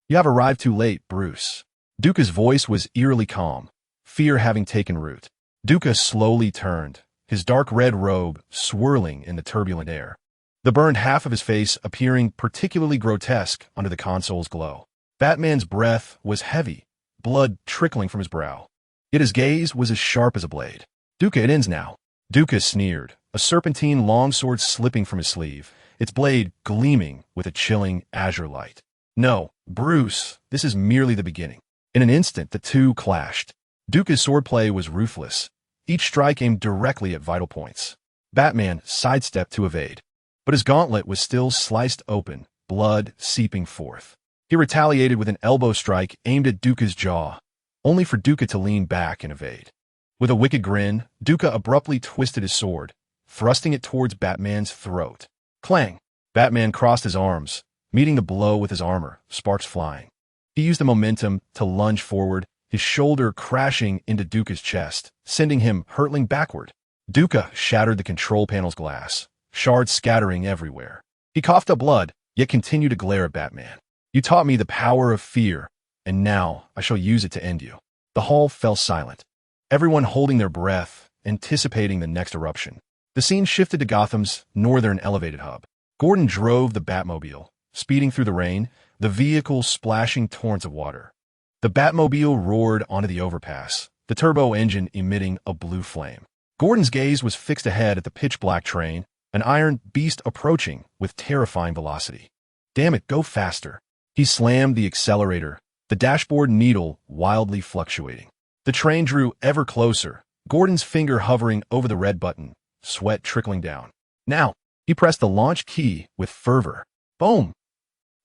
"You have arrived too late, Bruce." Duca's voice was eerily calm, fear having taken root. Duca slowly turned, his dark red robe swirling in the turbulent air, the burned half of his face appearing particularly grotesque under the console's glow. Batman's breath was heavy, blood trickling from his brow. Yet his gaze was as sharp as a blade. "Duca, it ends now." Duca sneered, a serpentine longsword slipping from his sleeve, its blade gleaming with a chilling azure light. "No, Bruce, this is merely the beginning." In an instant, the two clashed. Duca's swordplay was ruthless, each strike aimed directly at vital points. Batman sidestepped to evade, but his gauntlet was still sliced open, blood seeping forth. He retaliated with an elbow strike aimed at Duca's jaw, only for Duca to lean back and evade. With a wicked grin, Duca abruptly twisted his sword, thrusting it towards Batman's throat. Clang! Batman crossed his arms, meeting the blow with his armor, sparks flying. He used the momentum to lunge forward, his shoulder crashing into Duca's chest, sending him hurtling backward. Duca shattered the control panel's glass, shards scattering everywhere. He coughed up blood, yet continued to glare at Batman. "You taught me the power of fear, and now I shall use it to end you." The hall fell silent, everyone holding their breath, anticipating the next eruption. The scene shifted to Gotham's northern elevated hub. Gordon drove the Batmobile, speeding through the rain, the vehicle splashing torrents of water. The Batmobile roared onto the overpass, the turbo engine emitting a blue flame. Gordon's gaze was fixed ahead at the pitch-black train, an iron beast approaching with terrifying velocity. "Damn it, go faster." He slammed the accelerator, the dashboard needle wildly fluctuating. The train drew ever closer, Gordon's finger hovering over the red button, sweat trickling down. Now, he pressed the launch key with fervor. Boom!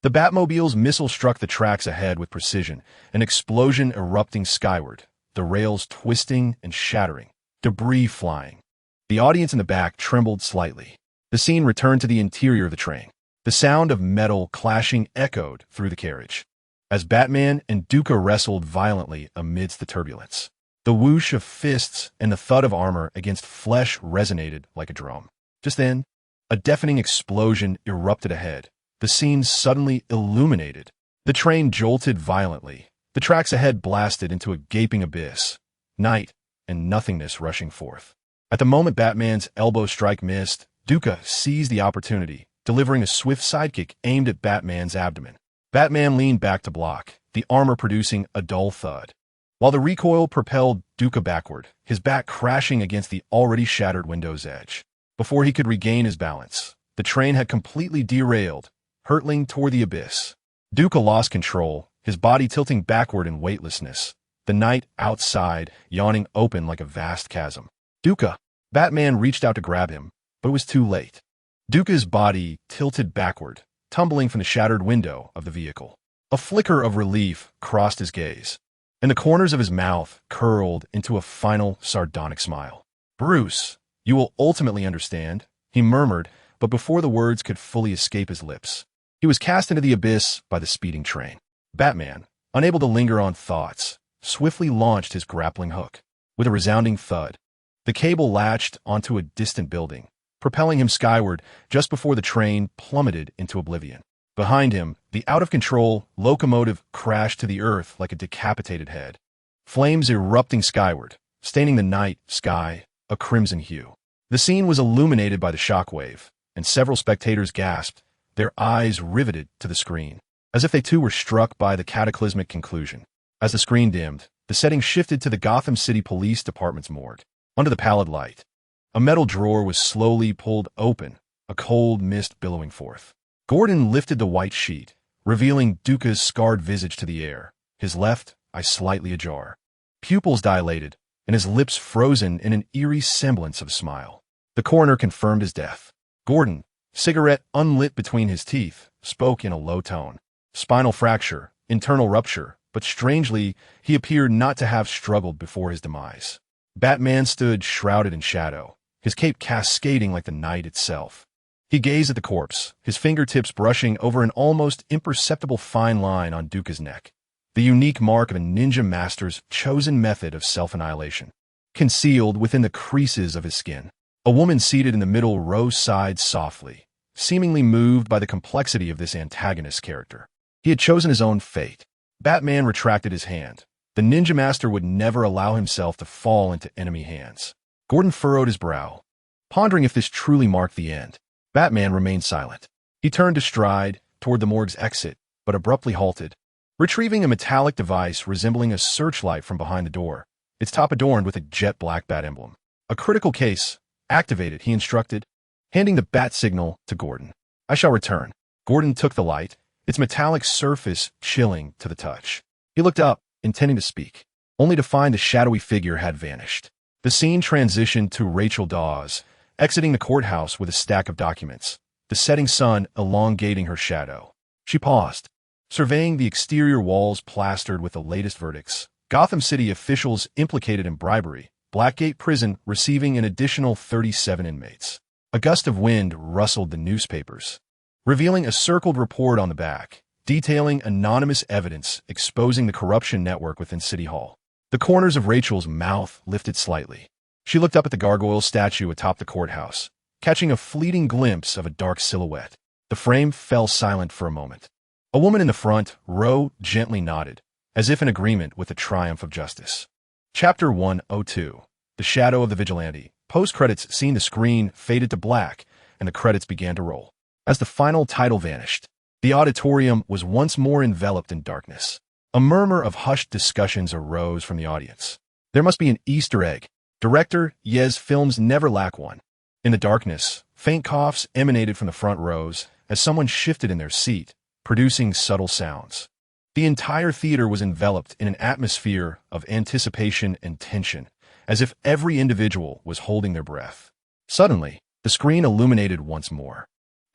The Batmobile's missile struck the tracks ahead with precision, an explosion erupting skyward, the rails twisting and shattering, debris flying. The audience in the back trembled slightly. The scene returned to the interior of the train. The sound of metal clashing echoed through the carriage, as Batman and Duca wrestled violently amidst the turbulence. The whoosh of fists and the thud of armor against flesh resonated like a drum. Just then, a deafening explosion erupted ahead. The scene suddenly illuminated. The train jolted violently. The tracks ahead blasted into a gaping abyss. Night and nothingness rushing forth. At the moment Batman's elbow strike missed, Duca seized the opportunity, delivering a swift sidekick aimed at Batman's abdomen. Batman leaned back to block, the armor producing a dull thud, while the recoil propelled Duca backward, his back crashing against the already shattered window's edge. Before he could regain his balance, the train had completely derailed, hurtling toward the abyss. Duca lost control, his body tilting backward in weightlessness, the night outside yawning open like a vast chasm. "Duca!" Batman reached out to grab him, but it was too late. Duca's body tilted backward, tumbling from the shattered window of the vehicle. A flicker of relief crossed his gaze, and the corners of his mouth curled into a final sardonic smile. "Bruce, you will ultimately understand," he murmured, but before the words could fully escape his lips, he was cast into the abyss by the speeding train. Batman, unable to linger on thoughts, swiftly launched his grappling hook. With a resounding thud, the cable latched onto a distant building, propelling him skyward just before the train plummeted into oblivion. Behind him, the out-of-control locomotive crashed to the earth like a decapitated head, flames erupting skyward, staining the night sky a crimson hue. The scene was illuminated by the shockwave, and several spectators gasped, their eyes riveted to the screen, as if they too were struck by the cataclysmic conclusion. As the screen dimmed, the setting shifted to the Gotham City Police Department's morgue. Under the pallid light, a metal drawer was slowly pulled open, a cold mist billowing forth. Gordon lifted the white sheet, revealing Duca's scarred visage to the air, his left eye slightly ajar. Pupils dilated, and his lips frozen in an eerie semblance of a smile. The coroner confirmed his death. Gordon, cigarette unlit between his teeth, spoke in a low tone. Spinal fracture, internal rupture, but strangely, he appeared not to have struggled before his demise. Batman stood shrouded in shadow, his cape cascading like the night itself. He gazed at the corpse, his fingertips brushing over an almost imperceptible fine line on Duca's neck, the unique mark of a ninja master's chosen method of self-annihilation. Concealed within the creases of his skin, a woman seated in the middle row sighed softly, seemingly moved by the complexity of this antagonist character. He had chosen his own fate. Batman retracted his hand. The ninja master would never allow himself to fall into enemy hands. Gordon furrowed his brow, pondering if this truly marked the end. Batman remained silent. He turned to stride toward the morgue's exit, but abruptly halted, retrieving a metallic device resembling a searchlight from behind the door, its top adorned with a jet black bat emblem. A critical case. Activate it, he instructed, handing the bat signal to Gordon. I shall return. Gordon took the light, its metallic surface chilling to the touch. He looked up, intending to speak, only to find the shadowy figure had vanished. The scene transitioned to Rachel Dawes, exiting the courthouse with a stack of documents, the setting sun elongating her shadow. She paused, surveying the exterior walls plastered with the latest verdicts. Gotham City officials implicated in bribery, Blackgate Prison receiving an additional 37 inmates. A gust of wind rustled the newspapers, revealing a circled report on the back, detailing anonymous evidence exposing the corruption network within City Hall. The corners of Rachel's mouth lifted slightly. She looked up at the gargoyle statue atop the courthouse, catching a fleeting glimpse of a dark silhouette. The frame fell silent for a moment. A woman in the front row gently nodded, as if in agreement with the triumph of justice. Chapter 102. The Shadow of the Vigilante. Post-credits scene. The screen faded to black, and the credits began to roll. As the final title vanished, the auditorium was once more enveloped in darkness. A murmur of hushed discussions arose from the audience. There must be an Easter egg. Director Yez films never lack one. In the darkness, faint coughs emanated from the front rows as someone shifted in their seat, producing subtle sounds. The entire theater was enveloped in an atmosphere of anticipation and tension, as if every individual was holding their breath. Suddenly, the screen illuminated once more.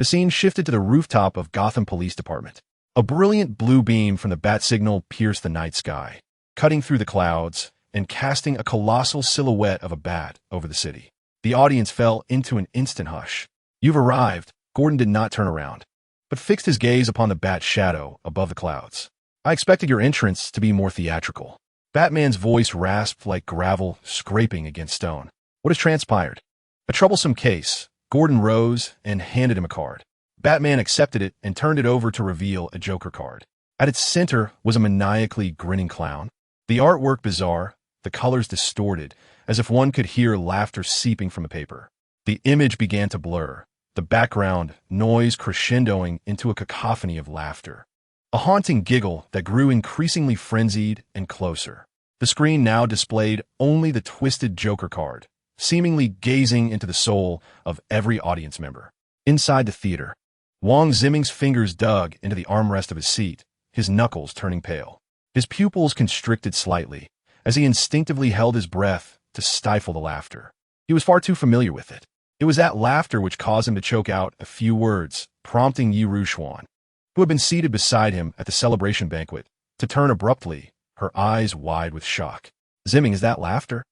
The scene shifted to the rooftop of Gotham Police Department. A brilliant blue beam from the bat signal pierced the night sky, cutting through the clouds and casting a colossal silhouette of a bat over the city. The audience fell into an instant hush. You've arrived. Gordon did not turn around, but fixed his gaze upon the bat shadow above the clouds. I expected your entrance to be more theatrical. Batman's voice rasped like gravel scraping against stone. What has transpired? A troublesome case. Gordon rose and handed him a card. Batman accepted it and turned it over to reveal a Joker card. At its center was a maniacally grinning clown. The artwork bizarre, the colors distorted, as if one could hear laughter seeping from the paper. The image began to blur, the background noise crescendoing into a cacophony of laughter. A haunting giggle that grew increasingly frenzied and closer. The screen now displayed only the twisted Joker card, seemingly gazing into the soul of every audience member. Inside the theater, Wong Zimming's fingers dug into the armrest of his seat, his knuckles turning pale. His pupils constricted slightly, as he instinctively held his breath to stifle the laughter. He was far too familiar with it. It was that laughter which caused him to choke out a few words, prompting Yi Ruxuan, who had been seated beside him at the celebration banquet, to turn abruptly, her eyes wide with shock. Zimming, is that laughter?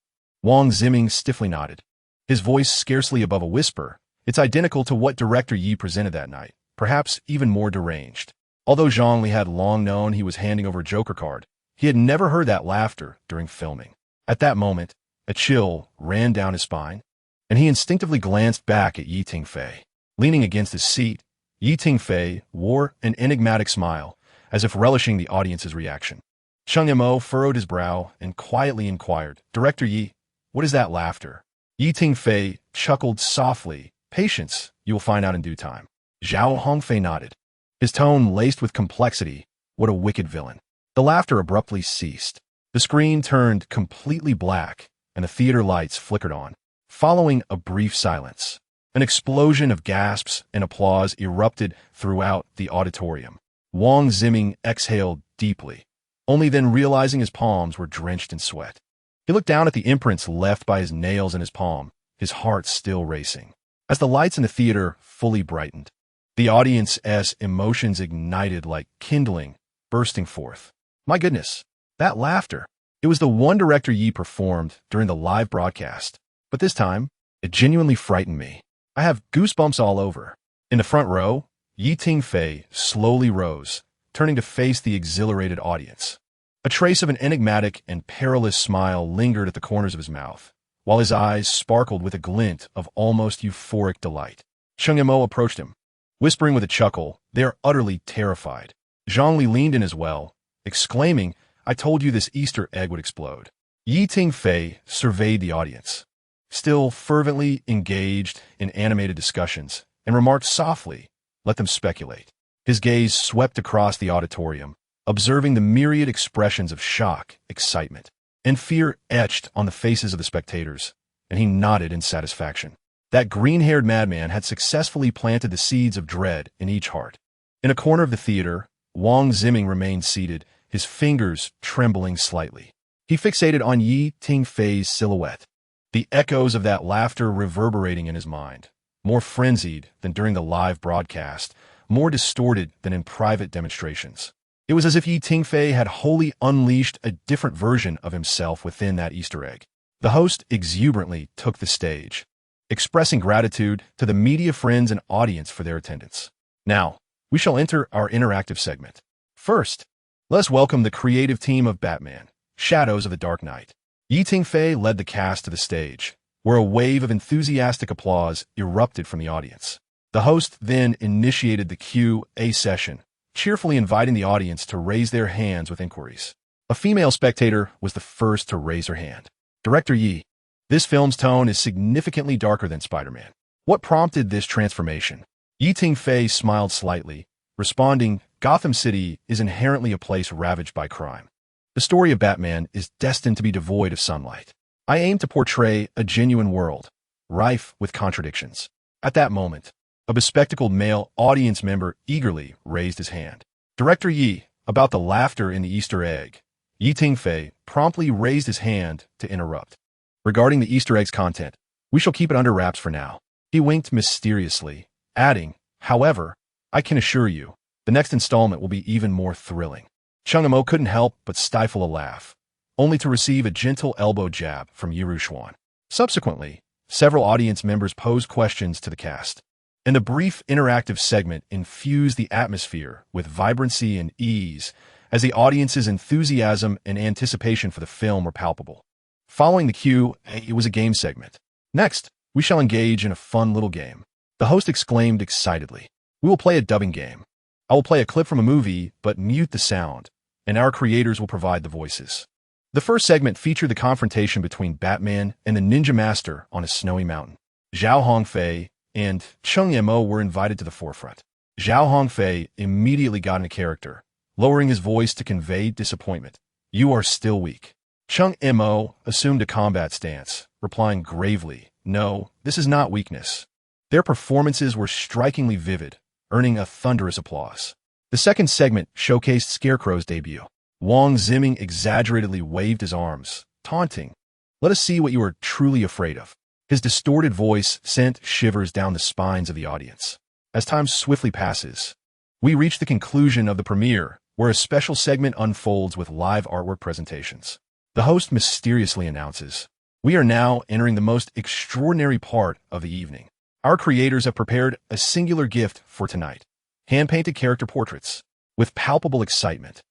Wong Zimming stiffly nodded, his voice scarcely above a whisper. It's identical to what director Yi presented that night, perhaps even more deranged. Although Zhang Li had long known he was handing over a Joker card, he had never heard that laughter during filming. At that moment, a chill ran down his spine, and he instinctively glanced back at Yi Tingfei. Leaning against his seat, Yi Tingfei wore an enigmatic smile, as if relishing the audience's reaction. Sheng Yimou furrowed his brow and quietly inquired, Director Yi, what is that laughter? Yi Tingfei chuckled softly. Patience, you will find out in due time. Zhao Hongfei nodded, his tone laced with complexity. What a wicked villain. The laughter abruptly ceased. The screen turned completely black, and the theater lights flickered on. Following a brief silence, An explosion of gasps and applause erupted throughout the auditorium. Wang Ziming exhaled deeply, only then realizing his palms were drenched in sweat. He looked down at the imprints left by his nails in his palm, his heart still racing. As the lights in the theater fully brightened, the audience's emotions ignited like kindling, bursting forth. My goodness, that laughter! It was the one director Yi performed during the live broadcast, but this time, it genuinely frightened me. I have goosebumps all over. In the front row, Yi Tingfei slowly rose, turning to face the exhilarated audience. A trace of an enigmatic and perilous smile lingered at the corners of his mouth, while his eyes sparkled with a glint of almost euphoric delight. Cheng Yimou approached him, whispering with a chuckle, "They are utterly terrified." Zhang Li leaned in as well, exclaiming, "I told you this Easter egg would explode." Yi Tingfei surveyed the audience, still fervently engaged in animated discussions, and remarked softly, "Let them speculate." His gaze swept across the auditorium, observing the myriad expressions of shock, excitement, and fear etched on the faces of the spectators, and he nodded in satisfaction. That green-haired madman had successfully planted the seeds of dread in each heart. In a corner of the theater, Wang Ziming remained seated, his fingers trembling slightly. He fixated on Yi Tingfei's silhouette, the echoes of that laughter reverberating in his mind, more frenzied than during the live broadcast, more distorted than in private demonstrations. It was as if Yi Tingfei had wholly unleashed a different version of himself within that Easter egg. The host exuberantly took the stage, expressing gratitude to the media friends and audience for their attendance. Now, we shall enter our interactive segment. First, let us welcome the creative team of Batman, Shadows of the Dark Knight. Yi Tingfei led the cast to the stage, where a wave of enthusiastic applause erupted from the audience. The host then initiated the Q&A session, cheerfully inviting the audience to raise their hands with inquiries. A female spectator was the first to raise her hand. "Director Yi, this film's tone is significantly darker than Spider-Man. What prompted this transformation?" Yi Tingfei smiled slightly, responding, "Gotham City is inherently a place ravaged by crime. The story of Batman is destined to be devoid of sunlight. I aim to portray a genuine world, rife with contradictions." At that moment, a bespectacled male audience member eagerly raised his hand. "Director Yi, about the laughter in the Easter egg." Yi Tingfei promptly raised his hand to interrupt. "Regarding the Easter egg's content, we shall keep it under wraps for now." He winked mysteriously, adding, "However, I can assure you, the next installment will be even more thrilling." Cheng Yimou couldn't help but stifle a laugh, only to receive a gentle elbow jab from Yiru Xuan. Subsequently, several audience members posed questions to the cast, and the brief interactive segment infused the atmosphere with vibrancy and ease as the audience's enthusiasm and anticipation for the film were palpable. Following the cue, it was a game segment. "Next, we shall engage in a fun little game," the host exclaimed excitedly. "We will play a dubbing game. I will play a clip from a movie, but mute the sound, and our creators will provide the voices." The first segment featured the confrontation between Batman and the Ninja Master on a snowy mountain. Zhao Hongfei and Cheng Yimou were invited to the forefront. Zhao Hongfei immediately got into character, lowering his voice to convey disappointment. "You are still weak." Cheng Yimou assumed a combat stance, replying gravely, "No, this is not weakness." Their performances were strikingly vivid, earning a thunderous applause. The second segment showcased Scarecrow's debut. Wang Ziming exaggeratedly waved his arms, taunting, "Let us see what you are truly afraid of." His distorted voice sent shivers down the spines of the audience. As time swiftly passes, we reach the conclusion of the premiere, where a special segment unfolds with live artwork presentations. The host mysteriously announces, "We are now entering the most extraordinary part of the evening. Our creators have prepared a singular gift for tonight, hand-painted character portraits." With palpable excitement,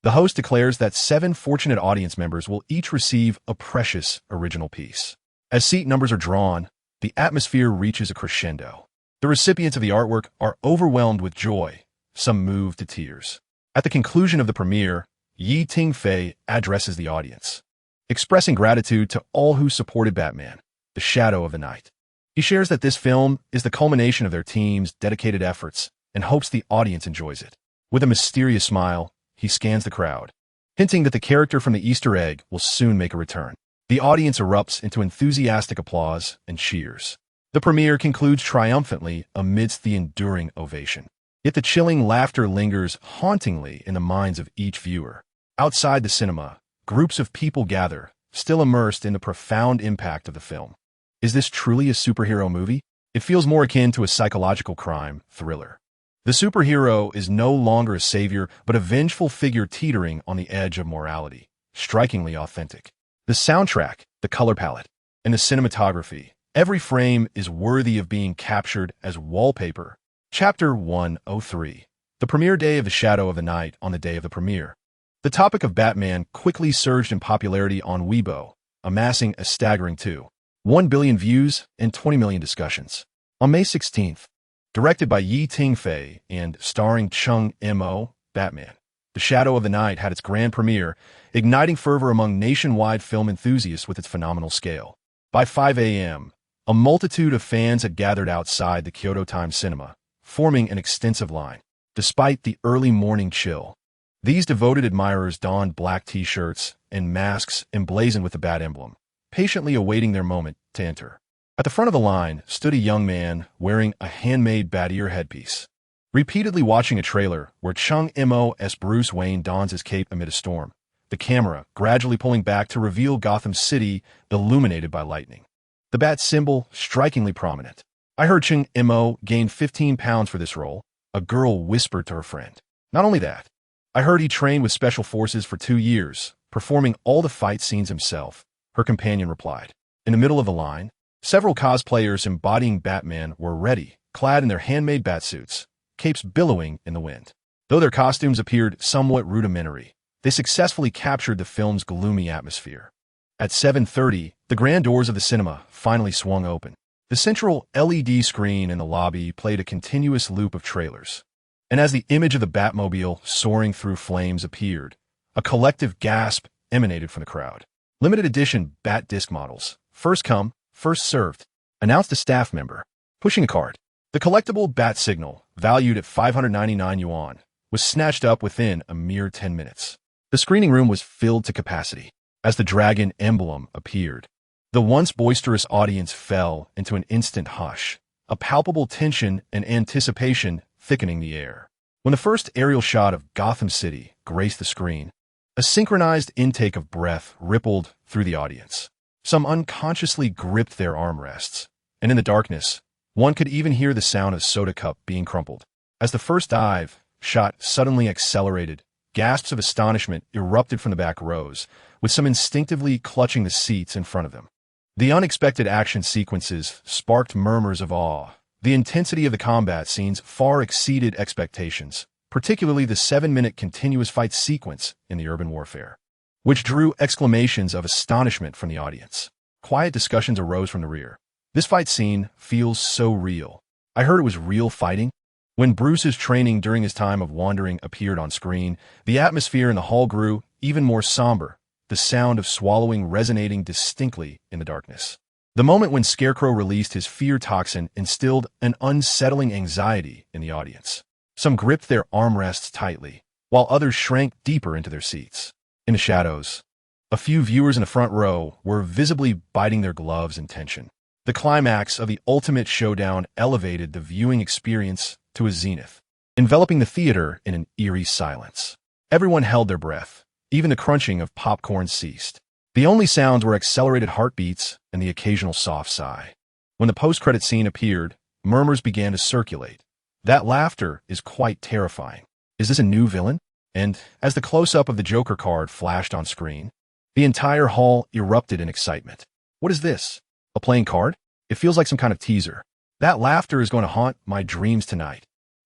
the host declares that 7 fortunate audience members will each receive a precious original piece. As seat numbers are drawn, the atmosphere reaches a crescendo. The recipients of the artwork are overwhelmed with joy, some moved to tears. At the conclusion of the premiere, Yi Tingfei addresses the audience, expressing gratitude to all who supported Batman, the Shadow of the Night. He shares that this film is the culmination of their team's dedicated efforts and hopes the audience enjoys it. With a mysterious smile, he scans the crowd, hinting that the character from the Easter egg will soon make a return. The audience erupts into enthusiastic applause and cheers. The premiere concludes triumphantly amidst the enduring ovation. Yet the chilling laughter lingers hauntingly in the minds of each viewer. Outside the cinema, groups of people gather, still immersed in the profound impact of the film. Is this truly a superhero movie? It feels more akin to a psychological crime thriller. The superhero is no longer a savior, but a vengeful figure teetering on the edge of morality. Strikingly authentic. The soundtrack, the color palette, and the cinematography, every frame is worthy of being captured as wallpaper. Chapter 103. The premiere day of The Shadow of the Night. On the day of the premiere, the topic of Batman quickly surged in popularity on Weibo, amassing a staggering 2.1 billion views and 20 million discussions. On May 16th, directed by Tingfei and starring Chung Mo, Batman, The Shadow of the Night had its grand premiere, igniting fervor among nationwide film enthusiasts with its phenomenal scale. By 5 a.m., a multitude of fans had gathered outside the Kyoto Times Cinema, forming an extensive line. Despite the early morning chill, these devoted admirers donned black t-shirts and masks emblazoned with the Bat emblem, patiently awaiting their moment to enter. At the front of the line stood a young man wearing a handmade bat ear headpiece, repeatedly watching a trailer where Chung Mo's Bruce Wayne dons his cape amid a storm, the camera gradually pulling back to reveal Gotham City illuminated by lightning. The bat symbol strikingly prominent. I heard Chung Mo gained 15 pounds for this role, a girl whispered to her friend. Not only that, I heard he trained with special forces for 2 years, performing all the fight scenes himself, her companion replied. In the middle of the line, several cosplayers embodying Batman were ready, clad in their handmade bat suits, capes billowing in the wind. Though their costumes appeared somewhat rudimentary, they successfully captured the film's gloomy atmosphere. At 7:30, the grand doors of the cinema finally swung open. The central LED screen in the lobby played a continuous loop of trailers. And as the image of the Batmobile soaring through flames appeared, a collective gasp emanated from the crowd. Limited edition Bat disc models, first come, first served, announced a staff member, pushing a cart. The collectible Bat signal, valued at 599 yuan, was snatched up within a mere 10 minutes. The screening room was filled to capacity. As the dragon emblem appeared, the once boisterous audience fell into an instant hush, a palpable tension and anticipation thickening the air. When the first aerial shot of Gotham City graced the screen, a synchronized intake of breath rippled through the audience. Some unconsciously gripped their armrests, and in the darkness, one could even hear the sound of soda cup being crumpled. As the first dive shot suddenly accelerated, gasps of astonishment erupted from the back rows, with some instinctively clutching the seats in front of them. The unexpected action sequences sparked murmurs of awe. The intensity of the combat scenes far exceeded expectations, particularly the 7-minute continuous fight sequence in the urban warfare, which drew exclamations of astonishment from the audience. Quiet discussions arose from the rear. This fight scene feels so real. I heard it was real fighting. When Bruce's training during his time of wandering appeared on screen, the atmosphere in the hall grew even more somber, the sound of swallowing resonating distinctly in the darkness. The moment when Scarecrow released his fear toxin instilled an unsettling anxiety in the audience. Some gripped their armrests tightly, while others shrank deeper into their seats. In the shadows, a few viewers in the front row were visibly biting their gloves in tension. The climax of the ultimate showdown elevated the viewing experience to a zenith, enveloping the theater in an eerie silence. Everyone held their breath. Even the crunching of popcorn ceased. The only sounds were accelerated heartbeats and the occasional soft sigh. When the post-credit scene appeared, murmurs began to circulate. That laughter is quite terrifying. Is this a new villain? And as the close-up of the Joker card flashed on screen, the entire hall erupted in excitement. What is this? A playing card? It feels like some kind of teaser. That laughter is going to haunt my dreams tonight.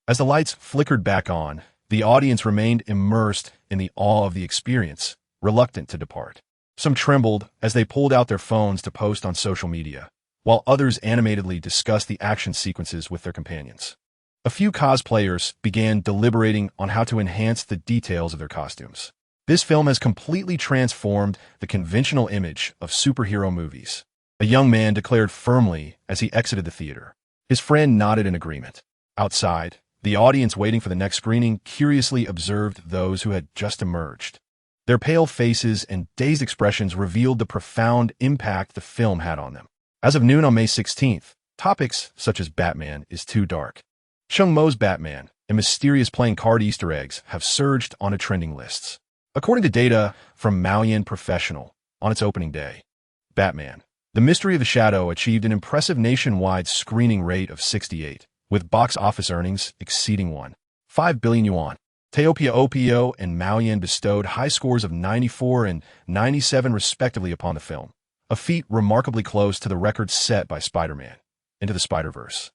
As the lights flickered back on, the audience remained immersed in the awe of the experience, reluctant to depart. Some trembled as they pulled out their phones to post on social media, while others animatedly discussed the action sequences with their companions. A few cosplayers began deliberating on how to enhance the details of their costumes. This film has completely transformed the conventional image of superhero movies. A young man declared firmly as he exited the theater. His friend nodded in agreement. Outside, the audience waiting for the next screening curiously observed those who had just emerged. Their pale faces and dazed expressions revealed the profound impact the film had on them. As of noon on May 16th, Topics such as Batman is too dark, Chung Mo's Batman, and mysterious playing card Easter eggs have surged onto trending lists. According to data from Maoyan Professional, on its opening day, Batman, The Mystery of the Shadow achieved an impressive nationwide screening rate of 68, with box office earnings exceeding 1.5 billion yuan. Teopia Opio and Maoyan bestowed high scores of 94 and 97 respectively upon the film, a feat remarkably close to the record set by Spider-Man Into the Spider-Verse.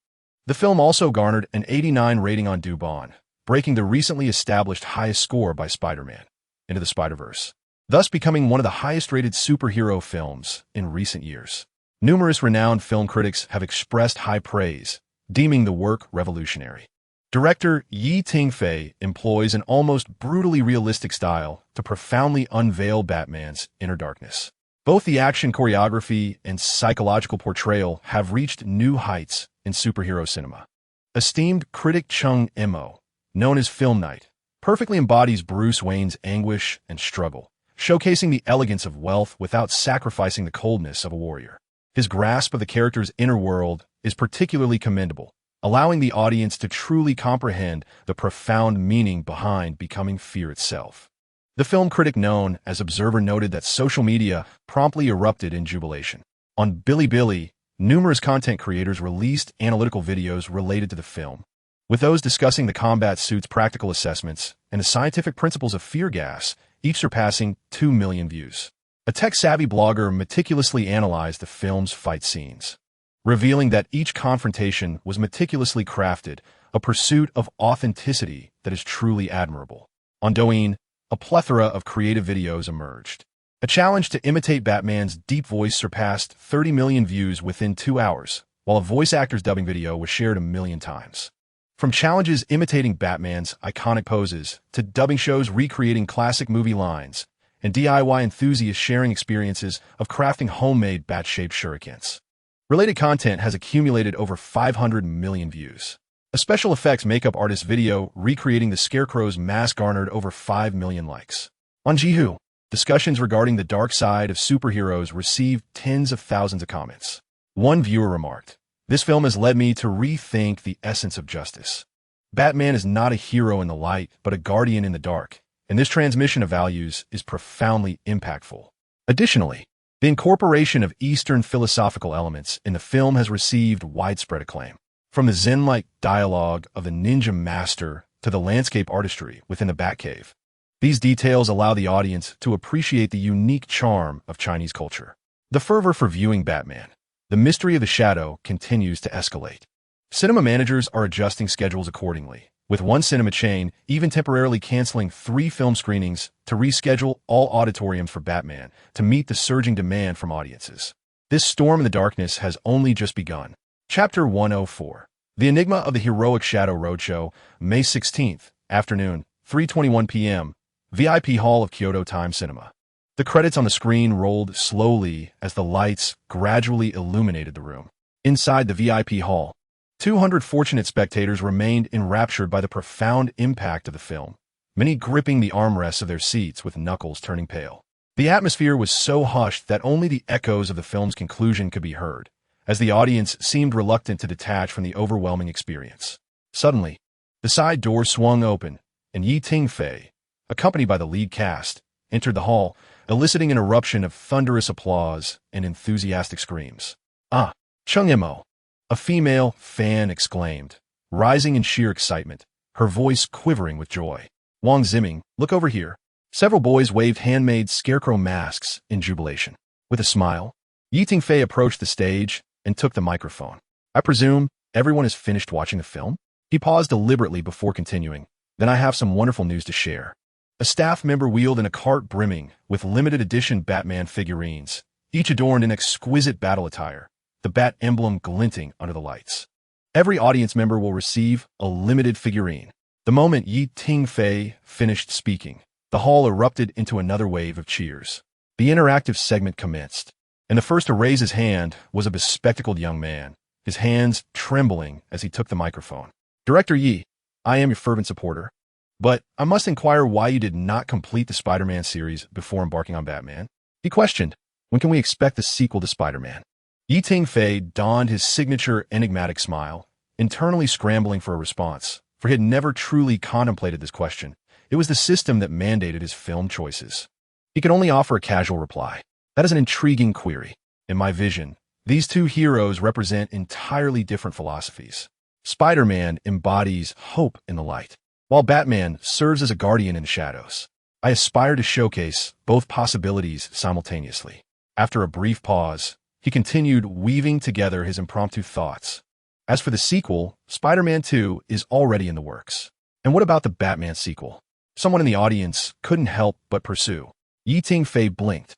The film also garnered an 89 rating on Dubon, breaking the recently established highest score by Spider-Man Into the Spider-Verse, thus becoming one of the highest-rated superhero films in recent years. Numerous renowned film critics have expressed high praise, deeming the work revolutionary. Director Tingfei employs an almost brutally realistic style to profoundly unveil Batman's inner darkness. Both the action choreography and psychological portrayal have reached new heights in superhero cinema. Esteemed critic Chung Mo, known as Film Knight, perfectly embodies Bruce Wayne's anguish and struggle, showcasing the elegance of wealth without sacrificing the coldness of a warrior. His grasp of the character's inner world is particularly commendable, allowing the audience to truly comprehend the profound meaning behind becoming fear itself. The film critic known as Observer noted that social media promptly erupted in jubilation. On Bilibili, numerous content creators released analytical videos related to the film, with those discussing the combat suit's practical assessments and the scientific principles of fear gas, each surpassing 2 million views. A tech-savvy blogger meticulously analyzed the film's fight scenes, revealing that each confrontation was meticulously crafted, a pursuit of authenticity that is truly admirable. On Douyin, a plethora of creative videos emerged. A challenge to imitate Batman's deep voice surpassed 30 million views within 2 hours, while a voice actor's dubbing video was shared 1 million times. From challenges imitating Batman's iconic poses to dubbing shows recreating classic movie lines, and DIY enthusiasts sharing experiences of crafting homemade bat-shaped shurikens. Related content has accumulated over 500 million views. A special effects makeup artist video recreating the Scarecrow's mask garnered over 5 million likes. On Jihu, discussions regarding the dark side of superheroes received tens of thousands of comments. One viewer remarked, "This film has led me to rethink the essence of justice. Batman is not a hero in the light, but a guardian in the dark, and this transmission of values is profoundly impactful." Additionally, the incorporation of Eastern philosophical elements in the film has received widespread acclaim. From the Zen-like dialogue of the ninja master to the landscape artistry within the Batcave, these details allow the audience to appreciate the unique charm of Chinese culture. The fervor for viewing Batman, The Mystery of the Shadow, continues to escalate. Cinema managers are adjusting schedules accordingly, with one cinema chain even temporarily canceling 3 film screenings to reschedule all auditoriums for Batman to meet the surging demand from audiences. This storm in the darkness has only just begun. Chapter 104. The Enigma of the Heroic Shadow Roadshow, May 16th, afternoon, 3:21 p.m., VIP Hall of Kyoto Time Cinema. The credits on the screen rolled slowly as the lights gradually illuminated the room. Inside the VIP hall, 200 fortunate spectators remained enraptured by the profound impact of the film, many gripping the armrests of their seats with knuckles turning pale. The atmosphere was so hushed that only the echoes of the film's conclusion could be heard, as the audience seemed reluctant to detach from the overwhelming experience. Suddenly, the side door swung open, and Tingfei, accompanied by the lead cast, entered the hall, eliciting an eruption of thunderous applause and enthusiastic screams. "Ah, Chung Mo!" a female fan exclaimed, rising in sheer excitement, her voice quivering with joy. "Wang Ziming, look over here." Several boys waved handmade scarecrow masks in jubilation. With a smile, Tingfei approached the stage and took the microphone. "I presume everyone has finished watching the film?" He paused deliberately before continuing. "Then I have some wonderful news to share." A staff member wheeled in a cart brimming with limited edition Batman figurines, each adorned in exquisite battle attire, the bat emblem glinting under the lights. Every audience member will receive a limited figurine. The moment Tingfei finished speaking, the hall erupted into another wave of cheers. The interactive segment commenced, and the first to raise his hand was a bespectacled young man, his hands trembling as he took the microphone. "Director Yi, I am your fervent supporter, but I must inquire why you did not complete the Spider-Man series before embarking on Batman." He questioned, "When can we expect the sequel to Spider-Man?" Tingfei donned his signature enigmatic smile, internally scrambling for a response, for he had never truly contemplated this question. It was the system that mandated his film choices. He could only offer a casual reply. That is an intriguing query. In my vision, these two heroes represent entirely different philosophies. Spider-Man embodies hope in the light, while Batman serves as a guardian in the shadows. I aspire to showcase both possibilities simultaneously. After a brief pause, he continued, weaving together his impromptu thoughts. As for the sequel, Spider-Man 2 is already in the works. And what about the Batman sequel? Someone in the audience couldn't help but pursue. Tingfei blinked,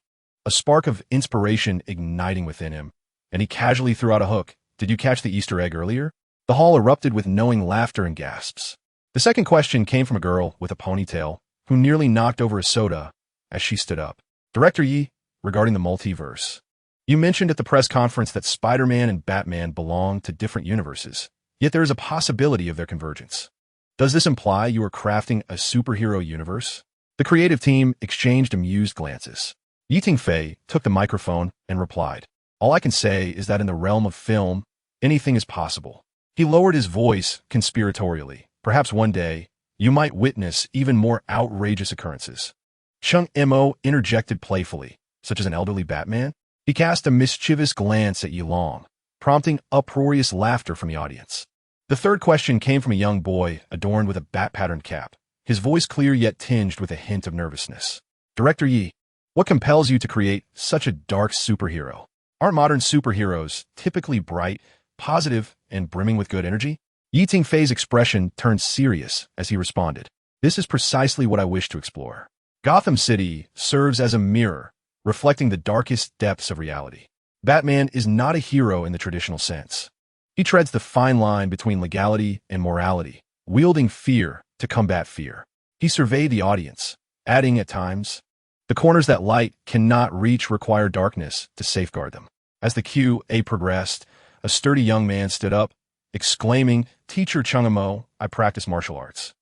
a spark of inspiration igniting within him, and he casually threw out a hook. Did you catch the Easter egg earlier? The hall erupted with knowing laughter and gasps. The second question came from a girl with a ponytail who nearly knocked over a soda as she stood up. Director Yi, regarding the multiverse. You mentioned at the press conference that Spider-Man and Batman belong to different universes, yet there is a possibility of their convergence. Does this imply you are crafting a superhero universe? The creative team exchanged amused glances. Tingfei took the microphone and replied, all I can say is that in the realm of film, anything is possible. He lowered his voice conspiratorially. Perhaps one day, you might witness even more outrageous occurrences. Chung Mo interjected playfully, such as an elderly Batman. He cast a mischievous glance at Yilong, prompting uproarious laughter from the audience. The third question came from a young boy adorned with a bat-patterned cap, his voice clear yet tinged with a hint of nervousness. Director Yi, what compels you to create such a dark superhero? Aren't modern superheroes typically bright, positive, and brimming with good energy? Tingfei's expression turned serious as he responded. This is precisely what I wish to explore. Gotham City serves as a mirror, reflecting the darkest depths of reality. Batman is not a hero in the traditional sense. He treads the fine line between legality and morality, wielding fear to combat fear. He surveyed the audience, adding at times, the corners that light cannot reach require darkness to safeguard them. As the Q&A progressed, a sturdy young man stood up, exclaiming, Teacher Chung Mo, I practice martial arts.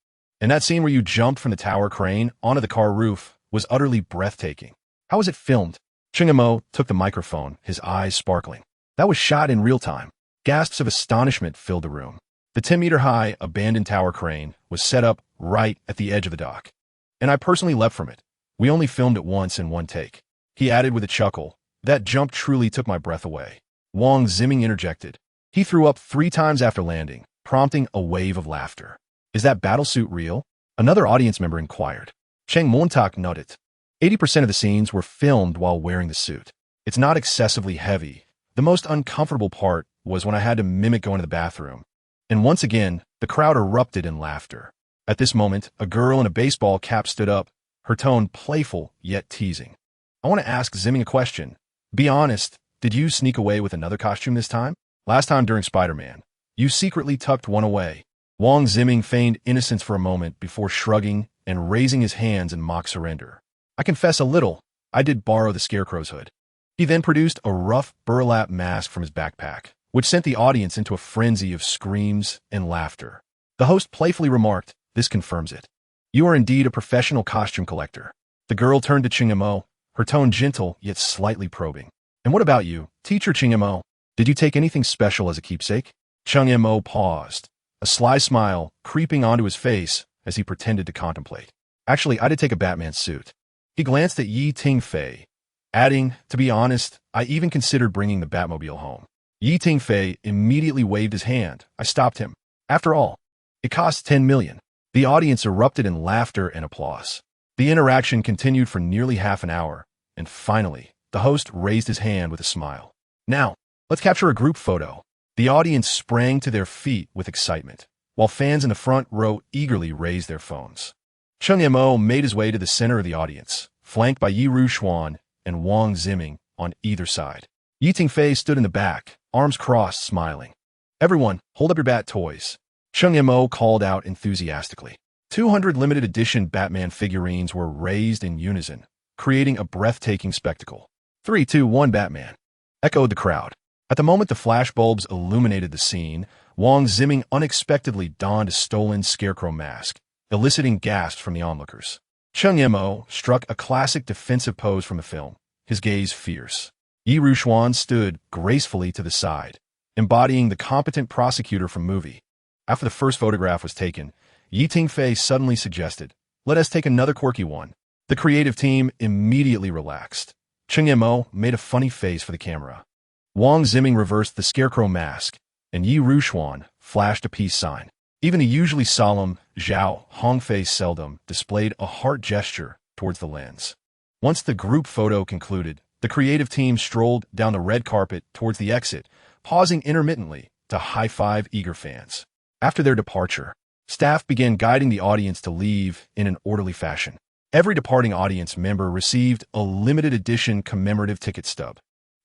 And that scene where you jumped from the tower crane onto the car roof was utterly breathtaking. How was it filmed? Chung Mo took the microphone, his eyes sparkling. That was shot in real time. Gasps of astonishment filled the room. The 10-meter-high abandoned tower crane was set up right at the edge of the dock. And I personally leapt from it. We only filmed it once in one take. He added with a chuckle, that jump truly took my breath away. Wang Zimming interjected. He threw up 3 times after landing, prompting a wave of laughter. Is that battlesuit real? Another audience member inquired. Cheng Montak nodded. 80% of the scenes were filmed while wearing the suit. It's not excessively heavy. The most uncomfortable part was when I had to mimic going to the bathroom. And once again, the crowd erupted in laughter. At this moment, a girl in a baseball cap stood up, her tone playful yet teasing. I want to ask Zimming a question. Be honest, did you sneak away with another costume this time? Last time during Spider-Man, you secretly tucked one away. Wang Zimming feigned innocence for a moment before shrugging and raising his hands in mock surrender. I confess a little, I did borrow the Scarecrow's hood. He then produced a rough burlap mask from his backpack, which sent the audience into a frenzy of screams and laughter. The host playfully remarked, this confirms it. You are indeed a professional costume collector. The girl turned to Chung Mo, her tone gentle yet slightly probing. And what about you, Teacher Chung Mo? Did you take anything special as a keepsake? Chung Mo paused, a sly smile creeping onto his face as he pretended to contemplate. Actually, I did take a Batman suit. He glanced at Tingfei, adding, to be honest, I even considered bringing the Batmobile home. Tingfei immediately waved his hand. I stopped him. After all, it costs 10 million. The audience erupted in laughter and applause. The interaction continued for nearly half an hour, and finally, the host raised his hand with a smile. Now, let's capture a group photo. The audience sprang to their feet with excitement, while fans in the front row eagerly raised their phones. Chung Mo made his way to the center of the audience, flanked by Yi Ruxuan and Wang Zimming on either side. Tingfei stood in the back, arms crossed, smiling. Everyone, hold up your bat toys. Chung Mo called out enthusiastically. 200 limited edition Batman figurines were raised in unison, creating a breathtaking spectacle. 3, 2, 1 Batman, echoed the crowd. At the moment the flashbulbs illuminated the scene, Wang Zimming unexpectedly donned a stolen Scarecrow mask, eliciting gasps from the onlookers. Chung Mo struck a classic defensive pose from the film, his gaze fierce. Yi Ruxuan stood gracefully to the side, embodying the competent prosecutor from movie. After the first photograph was taken, Yi Tingfei suddenly suggested, "Let us take another quirky one." The creative team immediately relaxed. Cheng Mo made a funny face for the camera. Wang Ziming reversed the scarecrow mask, and Yi Ruxuan flashed a peace sign. Even the usually solemn Zhao Hongfei seldom displayed a heart gesture towards the lens. Once the group photo concluded, the creative team strolled down the red carpet towards the exit, pausing intermittently to high-five eager fans. After their departure, staff began guiding the audience to leave in an orderly fashion. Every departing audience member received a limited edition commemorative ticket stub,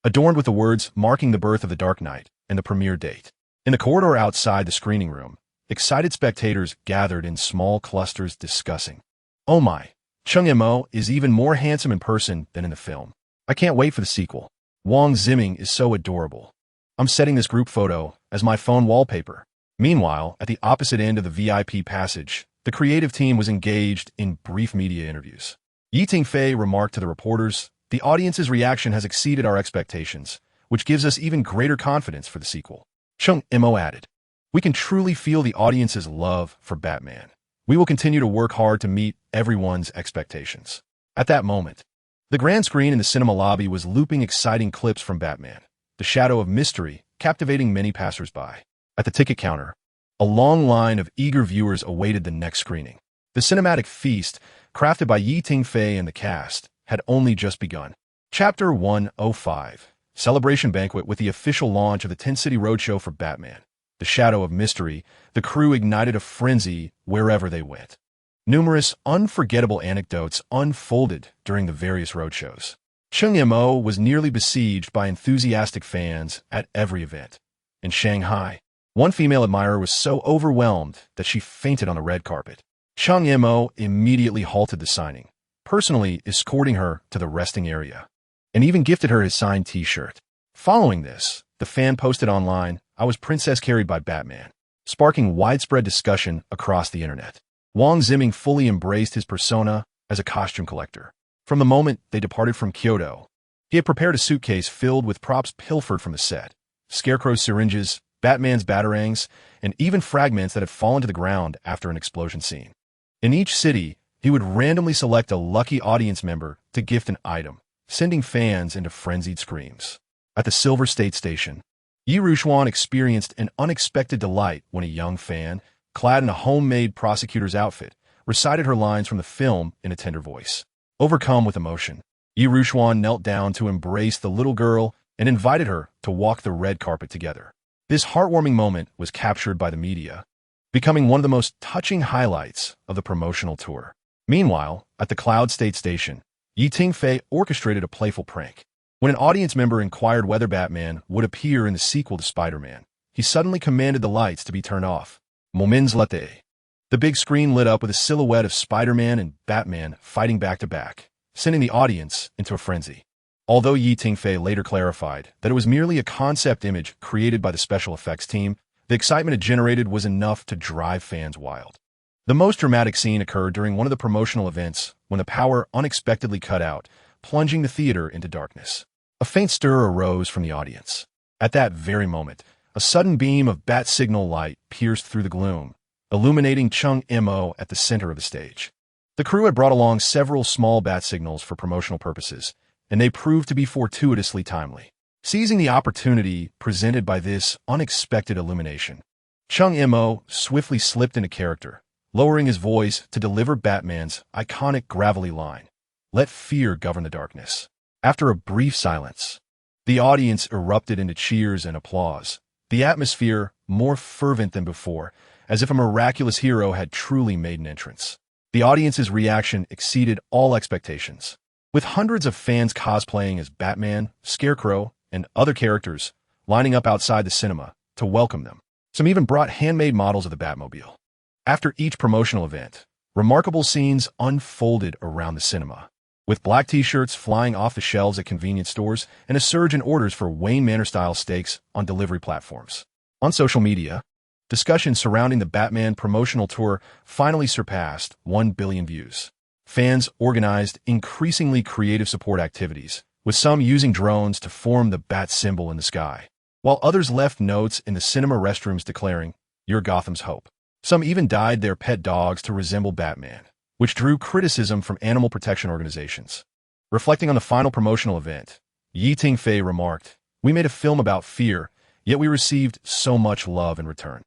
adorned with the words marking the birth of the Dark Knight and the premiere date. In the corridor outside the screening room, excited spectators gathered in small clusters discussing, "Oh my, Cheng Mo is even more handsome in person than in the film. I can't wait for the sequel. Wang Ziming is so adorable. I'm setting this group photo as my phone wallpaper." Meanwhile, at the opposite end of the VIP passage, the creative team was engaged in brief media interviews. Yi Tingfei remarked to the reporters, "The audience's reaction has exceeded our expectations, which gives us even greater confidence for the sequel." Cheng Mo added, "We can truly feel the audience's love for Batman. We will continue to work hard to meet everyone's expectations." At that moment, the grand screen in the cinema lobby was looping exciting clips from Batman, the Shadow of Mystery, captivating many passersby. At the ticket counter, a long line of eager viewers awaited the next screening. The cinematic feast, crafted by Yi Tingfei and the cast, had only just begun. Chapter 105, Celebration Banquet. With the official launch of the 10-city roadshow for Batman, the Shadow of Mystery, the crew ignited a frenzy wherever they went. Numerous unforgettable anecdotes unfolded during the various roadshows. Cheng Mo was nearly besieged by enthusiastic fans at every event. In Shanghai, one female admirer was so overwhelmed that she fainted on the red carpet. Cheng Mo immediately halted the signing, personally escorting her to the resting area, and even gifted her his signed T-shirt. Following this, the fan posted online, "I was princess carried by Batman," sparking widespread discussion across the internet. Wang Ziming fully embraced his persona as a costume collector. From the moment they departed from Kyoto, he had prepared a suitcase filled with props pilfered from the set, Scarecrow's syringes, Batman's batarangs, and even fragments that had fallen to the ground after an explosion scene. In each city, he would randomly select a lucky audience member to gift an item, sending fans into frenzied screams. At the Silver State Station, Yi Ruxuan experienced an unexpected delight when a young fan, clad in a homemade prosecutor's outfit, recited her lines from the film in a tender voice. Overcome with emotion, Yi Ruxuan knelt down to embrace the little girl and invited her to walk the red carpet together. This heartwarming moment was captured by the media, becoming one of the most touching highlights of the promotional tour. Meanwhile, at the Cloud State Station, Yi Tingfei orchestrated a playful prank. When an audience member inquired whether Batman would appear in the sequel to Spider-Man, he suddenly commanded the lights to be turned off. Moments later, the big screen lit up with a silhouette of Spider-Man and Batman fighting back-to-back, sending the audience into a frenzy. Although Yi Tingfei later clarified that it was merely a concept image created by the special effects team, the excitement it generated was enough to drive fans wild. The most dramatic scene occurred during one of the promotional events when the power unexpectedly cut out, plunging the theater into darkness. A faint stir arose from the audience. At that very moment, a sudden beam of bat signal light pierced through the gloom, illuminating Cheng Mo at the center of the stage. The crew had brought along several small bat signals for promotional purposes, and they proved to be fortuitously timely. Seizing the opportunity presented by this unexpected illumination, Cheng Mo swiftly slipped into character, lowering his voice to deliver Batman's iconic gravelly line, "Let fear govern the darkness." After a brief silence, the audience erupted into cheers and applause, the atmosphere more fervent than before, as if a miraculous hero had truly made an entrance. The audience's reaction exceeded all expectations, with hundreds of fans cosplaying as Batman, Scarecrow, and other characters lining up outside the cinema to welcome them. Some even brought handmade models of the Batmobile. After each promotional event, remarkable scenes unfolded around the cinema, with black T-shirts flying off the shelves at convenience stores and a surge in orders for Wayne Manor-style steaks on delivery platforms. On social media, discussions surrounding the Batman promotional tour finally surpassed 1 billion views. Fans organized increasingly creative support activities, with some using drones to form the bat symbol in the sky, while others left notes in the cinema restrooms declaring, "You're Gotham's hope." Some even dyed their pet dogs to resemble Batman, which drew criticism from animal protection organizations. Reflecting on the final promotional event, Tingfei remarked, "We made a film about fear, yet we received so much love in return."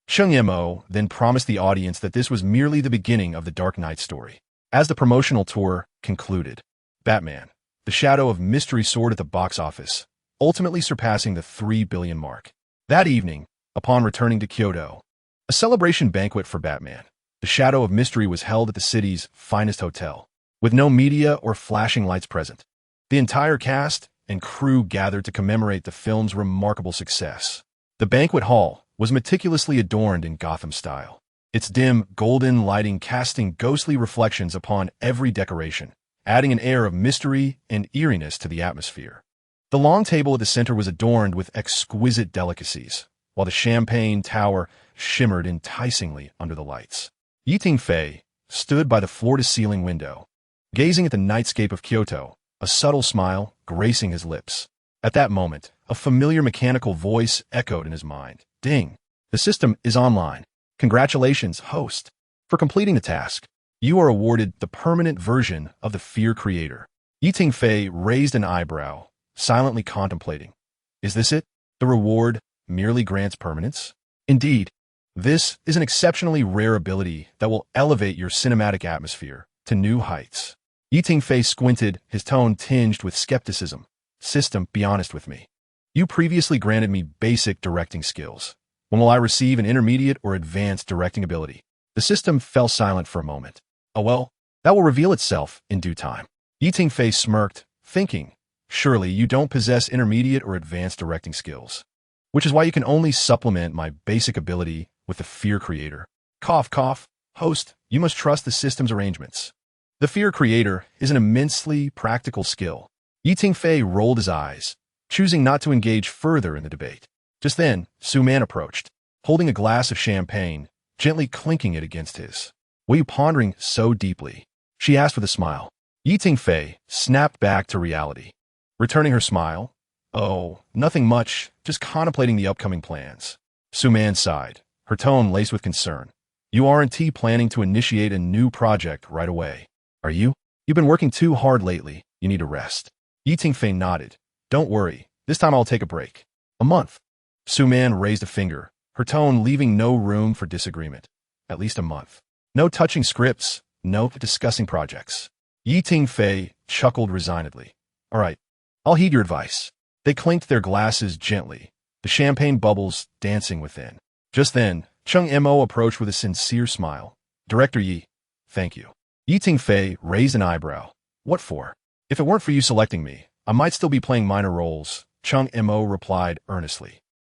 Chung Mo then promised the audience that this was merely the beginning of the Dark Knight story. As the promotional tour concluded, Batman, the Shadow of Mystery soared at the box office, ultimately surpassing the 3 billion mark. That evening, upon returning to Kyoto, a celebration banquet for Batman, the Shadow of Mystery was held at the city's finest hotel, with no media or flashing lights present. The entire cast and crew gathered to commemorate the film's remarkable success. The banquet hall was meticulously adorned in Gotham style, its dim, golden lighting casting ghostly reflections upon every decoration, adding an air of mystery and eeriness to the atmosphere. The long table at the center was adorned with exquisite delicacies, while the champagne tower shimmered enticingly under the lights. Tingfei stood by the floor-to-ceiling window, gazing at the nightscape of Kyoto, a subtle smile gracing his lips. At that moment, a familiar mechanical voice echoed in his mind. "Ding! The system is online. Congratulations, host. For completing the task, you are awarded the permanent version of the Fear Creator." Tingfei raised an eyebrow, silently contemplating. Is this it? The reward merely grants permanence? Indeed, this is an exceptionally rare ability that will elevate your cinematic atmosphere to new heights. Tingfei squinted, his tone tinged with skepticism. "System, be honest with me. You previously granted me basic directing skills. When will I receive an intermediate or advanced directing ability?" The system fell silent for a moment. "Oh well, that will reveal itself in due time." Tingfei smirked, thinking, "Surely you don't possess intermediate or advanced directing skills, which is why you can only supplement my basic ability with the Fear Creator." Cough, cough. "Host, you must trust the system's arrangements. The Fear Creator is an immensely practical skill." Tingfei rolled his eyes, choosing not to engage further in the debate. Just then, Su-Man approached, holding a glass of champagne, gently clinking it against his. "What are you pondering so deeply?" she asked with a smile. Tingfei snapped back to reality, returning her smile. "Oh, nothing much, just contemplating the upcoming plans." Su-Man sighed, her tone laced with concern. "You aren't planning to initiate a new project right away, are you? You've been working too hard lately. You need a rest." Tingfei nodded. "Don't worry, this time I'll take a break. A month." Su-Man raised a finger, her tone leaving no room for disagreement. "At least a month. No touching scripts, no discussing projects." Tingfei chuckled resignedly. "All right, I'll heed your advice." They clinked their glasses gently, the champagne bubbles dancing within. Just then, Chung Mo approached with a sincere smile. "Director Yi, thank you." Tingfei raised an eyebrow. "What for?" "If it weren't for you selecting me, I might still be playing minor roles," Chung Mo replied earnestly.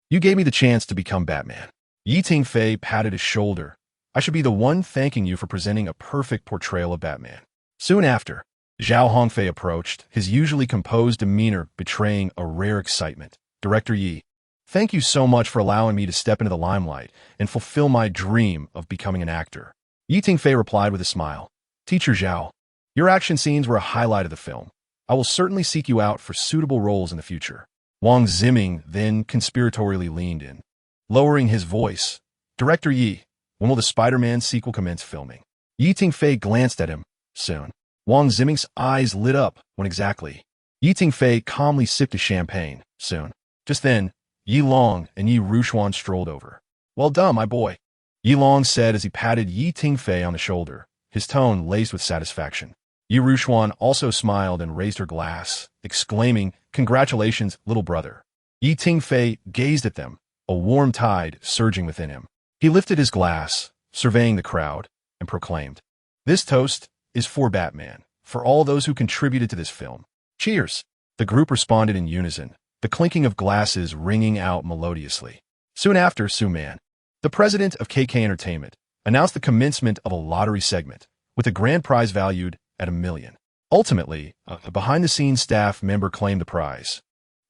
"You gave me the chance to become Batman." Tingfei patted his shoulder. "I should be the one thanking you for presenting a perfect portrayal of Batman." Soon after, Zhao Hongfei approached, his usually composed demeanor betraying a rare excitement. "Director Yi, thank you so much for allowing me to step into the limelight and fulfill my dream of becoming an actor." Tingfei replied with a smile. "Teacher Zhao, your action scenes were a highlight of the film. I will certainly seek you out for suitable roles in the future." Wang Ziming then conspiratorially leaned in, lowering his voice. "Director Yi, when will the Spider-Man sequel commence filming?" Tingfei glanced at him. "Soon." Wang Ziming's eyes lit up. "When exactly?" Tingfei calmly sipped his champagne. "Soon." Just then, Yi Long and Yi Rushuan strolled over. "Well done, my boy," Yi Long said as he patted Tingfei on the shoulder, his tone laced with satisfaction. Yi Rushuan also smiled and raised her glass, exclaiming, "Congratulations, little brother." Tingfei gazed at them, a warm tide surging within him. He lifted his glass, surveying the crowd, and proclaimed, "This toast is for Batman, for all those who contributed to this film. Cheers!" The group responded in unison, the clinking of glasses ringing out melodiously. Soon after, Su-Man, the president of KK Entertainment, announced the commencement of a lottery segment, with a grand prize valued at $1 million. Ultimately, a behind-the-scenes staff member claimed the prize,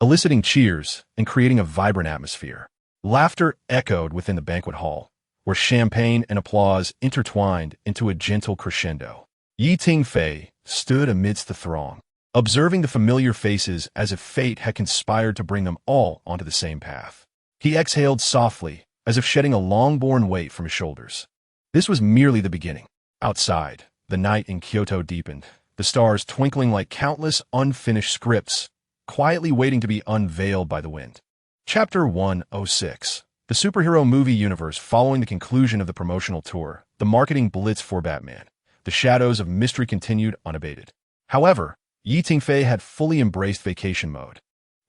eliciting cheers and creating a vibrant atmosphere. Laughter echoed within the banquet hall, where champagne and applause intertwined into a gentle crescendo. Tingfei stood amidst the throng, observing the familiar faces as if fate had conspired to bring them all onto the same path. He exhaled softly, as if shedding a long-borne weight from his shoulders. This was merely the beginning. Outside, the night in Kyoto deepened, the stars twinkling like countless unfinished scripts, quietly waiting to be unveiled by the wind. Chapter 106. The superhero movie universe following the conclusion of the promotional tour, the marketing blitz for Batman. The shadows of mystery continued unabated. However, Tingfei had fully embraced vacation mode,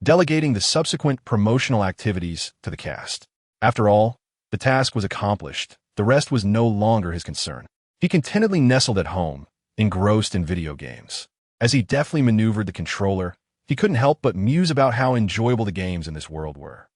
delegating the subsequent promotional activities to the cast. After all, the task was accomplished. The rest was no longer his concern. He contentedly nestled at home, engrossed in video games. As he deftly maneuvered the controller, he couldn't help but muse about how enjoyable the games in this world were.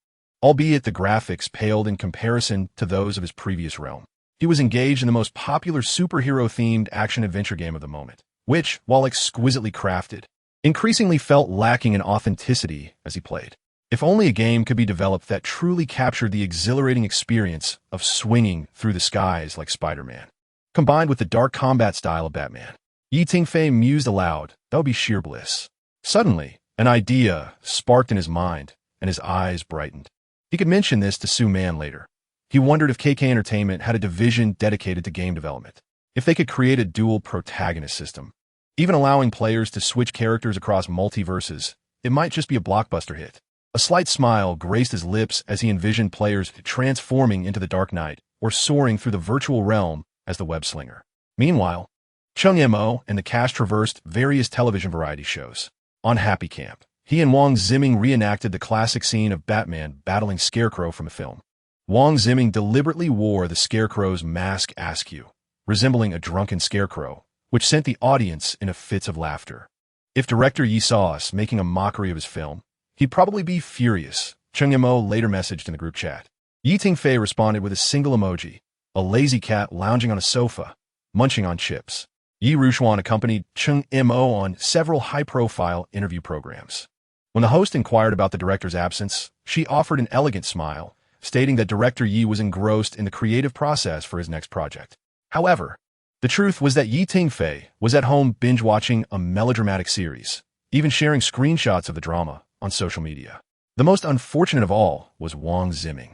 Albeit the graphics paled in comparison to those of his previous realm. He was engaged in the most popular superhero-themed action-adventure game of the moment, which, while exquisitely crafted, increasingly felt lacking in authenticity as he played. If only a game could be developed that truly captured the exhilarating experience of swinging through the skies like Spider-Man, combined with the dark combat style of Batman. Tingfei mused aloud, that would be sheer bliss. Suddenly, an idea sparked in his mind, and his eyes brightened. He could mention this to Su Man later. He wondered if KK Entertainment had a division dedicated to game development. If they could create a dual protagonist system, even allowing players to switch characters across multiverses, it might just be a blockbuster hit. A slight smile graced his lips as he envisioned players transforming into the Dark Knight or soaring through the virtual realm as the web-slinger. Meanwhile, Chung Mo and the cast traversed various television variety shows. On Happy Camp, he and Wang Ziming reenacted the classic scene of Batman battling Scarecrow from a film. Wang Ziming deliberately wore the Scarecrow's mask askew, resembling a drunken scarecrow, which sent the audience into fits of laughter. If director Yi saw us making a mockery of his film, he'd probably be furious, Chung Mo later messaged in the group chat. Tingfei responded with a single emoji, a lazy cat lounging on a sofa, munching on chips. Yi Rushuan accompanied Chung Mo on several high-profile interview programs. When the host inquired about the director's absence, she offered an elegant smile, stating that director Yi was engrossed in the creative process for his next project. However, the truth was that Tingfei was at home binge-watching a melodramatic series, even sharing screenshots of the drama on social media. The most unfortunate of all was Wang Ziming,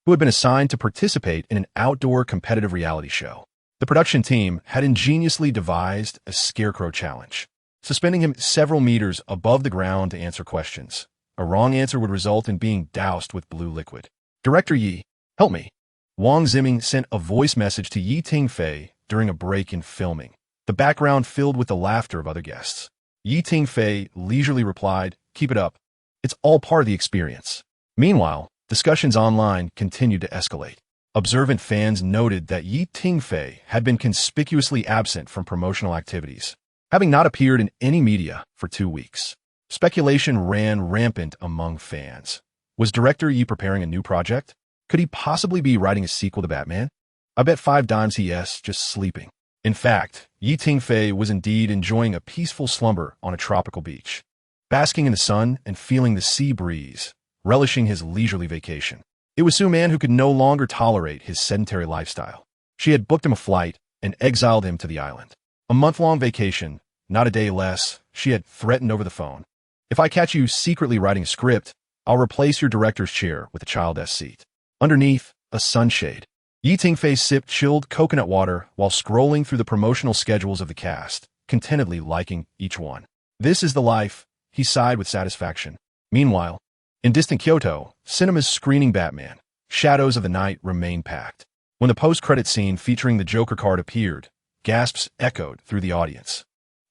who had been assigned to participate in an outdoor competitive reality show. The production team had ingeniously devised a Scarecrow challenge, suspending him several meters above the ground to answer questions. A wrong answer would result in being doused with blue liquid. Director Yi, help me. Wang Ziming sent a voice message to Tingfei during a break in filming, the background filled with the laughter of other guests. Tingfei leisurely replied, keep it up. It's all part of the experience. Meanwhile, discussions online continued to escalate. Observant fans noted that Tingfei had been conspicuously absent from promotional activities, having not appeared in any media for 2 weeks. Speculation ran rampant among fans. Was director Yi preparing a new project? Could he possibly be writing a sequel to Batman? I bet 5 dimes he's just sleeping. In fact, Tingfei was indeed enjoying a peaceful slumber on a tropical beach, basking in the sun and feeling the sea breeze, relishing his leisurely vacation. It was Su Man who could no longer tolerate his sedentary lifestyle. She had booked him a flight and exiled him to the island. A month-long vacation, not a day less, she had threatened over the phone. If I catch you secretly writing a script, I'll replace your director's chair with a child-s seat. Underneath, a sunshade. Tingfei sipped chilled coconut water while scrolling through the promotional schedules of the cast, contentedly liking each one. This is the life, he sighed with satisfaction. Meanwhile, in distant Kyoto, cinemas screening Batman, Shadows of the Night remained packed. When the post-credit scene featuring the Joker card appeared, gasps echoed through the audience,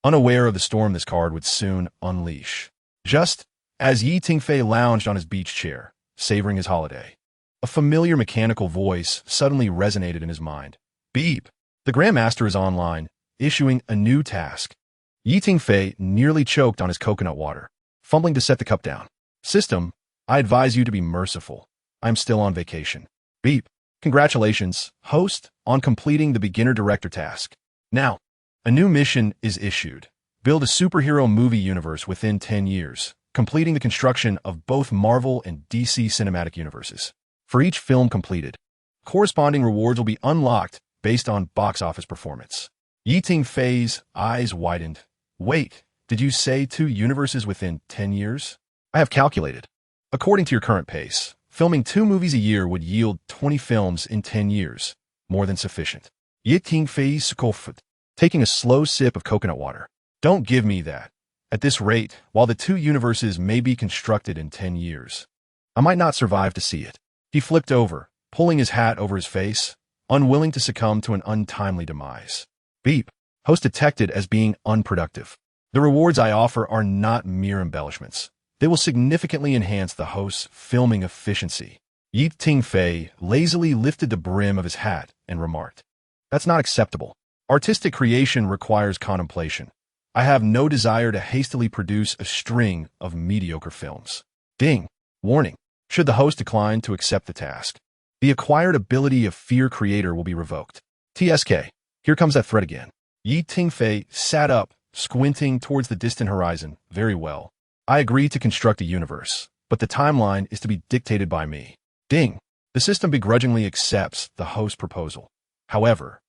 unaware of the storm this card would soon unleash. Just as Tingfei lounged on his beach chair, savoring his holiday, a familiar mechanical voice suddenly resonated in his mind. Beep! The Grandmaster is online, issuing a new task. Tingfei nearly choked on his coconut water, fumbling to set the cup down. System, I advise you to be merciful. I'm still on vacation. Beep! Congratulations, host, on completing the beginner director task. Now, a new mission is issued. Build a superhero movie universe within 10 years, completing the construction of both Marvel and DC cinematic universes. For each film completed, corresponding rewards will be unlocked based on box office performance. Tingfei's eyes widened. Wait, Did you say 2 universes within 10 years? I have calculated. According to your current pace, filming 2 movies a year would yield 20 films in 10 years. More than sufficient. Tingfei scoffed, taking a slow sip of coconut water. Don't give me that. At this rate, while the 2 universes may be constructed in 10 years, I might not survive to see it. He flipped over, pulling his hat over his face, unwilling to succumb to an untimely demise. Beep. Host detected as being unproductive. The rewards I offer are not mere embellishments. They will significantly enhance the host's filming efficiency. Tingfei lazily lifted the brim of his hat and remarked, "That's not acceptable. Artistic creation requires contemplation. I have no desire to hastily produce a string of mediocre films." Ding. Warning. Should the host decline to accept the task, the acquired ability of Fear Creator will be revoked. TSK. Here comes that threat again. Tingfei sat up, squinting towards the distant horizon. Very well. I agree to construct a universe, but the timeline is to be dictated by me. Ding. The system begrudgingly accepts the host's proposal. However,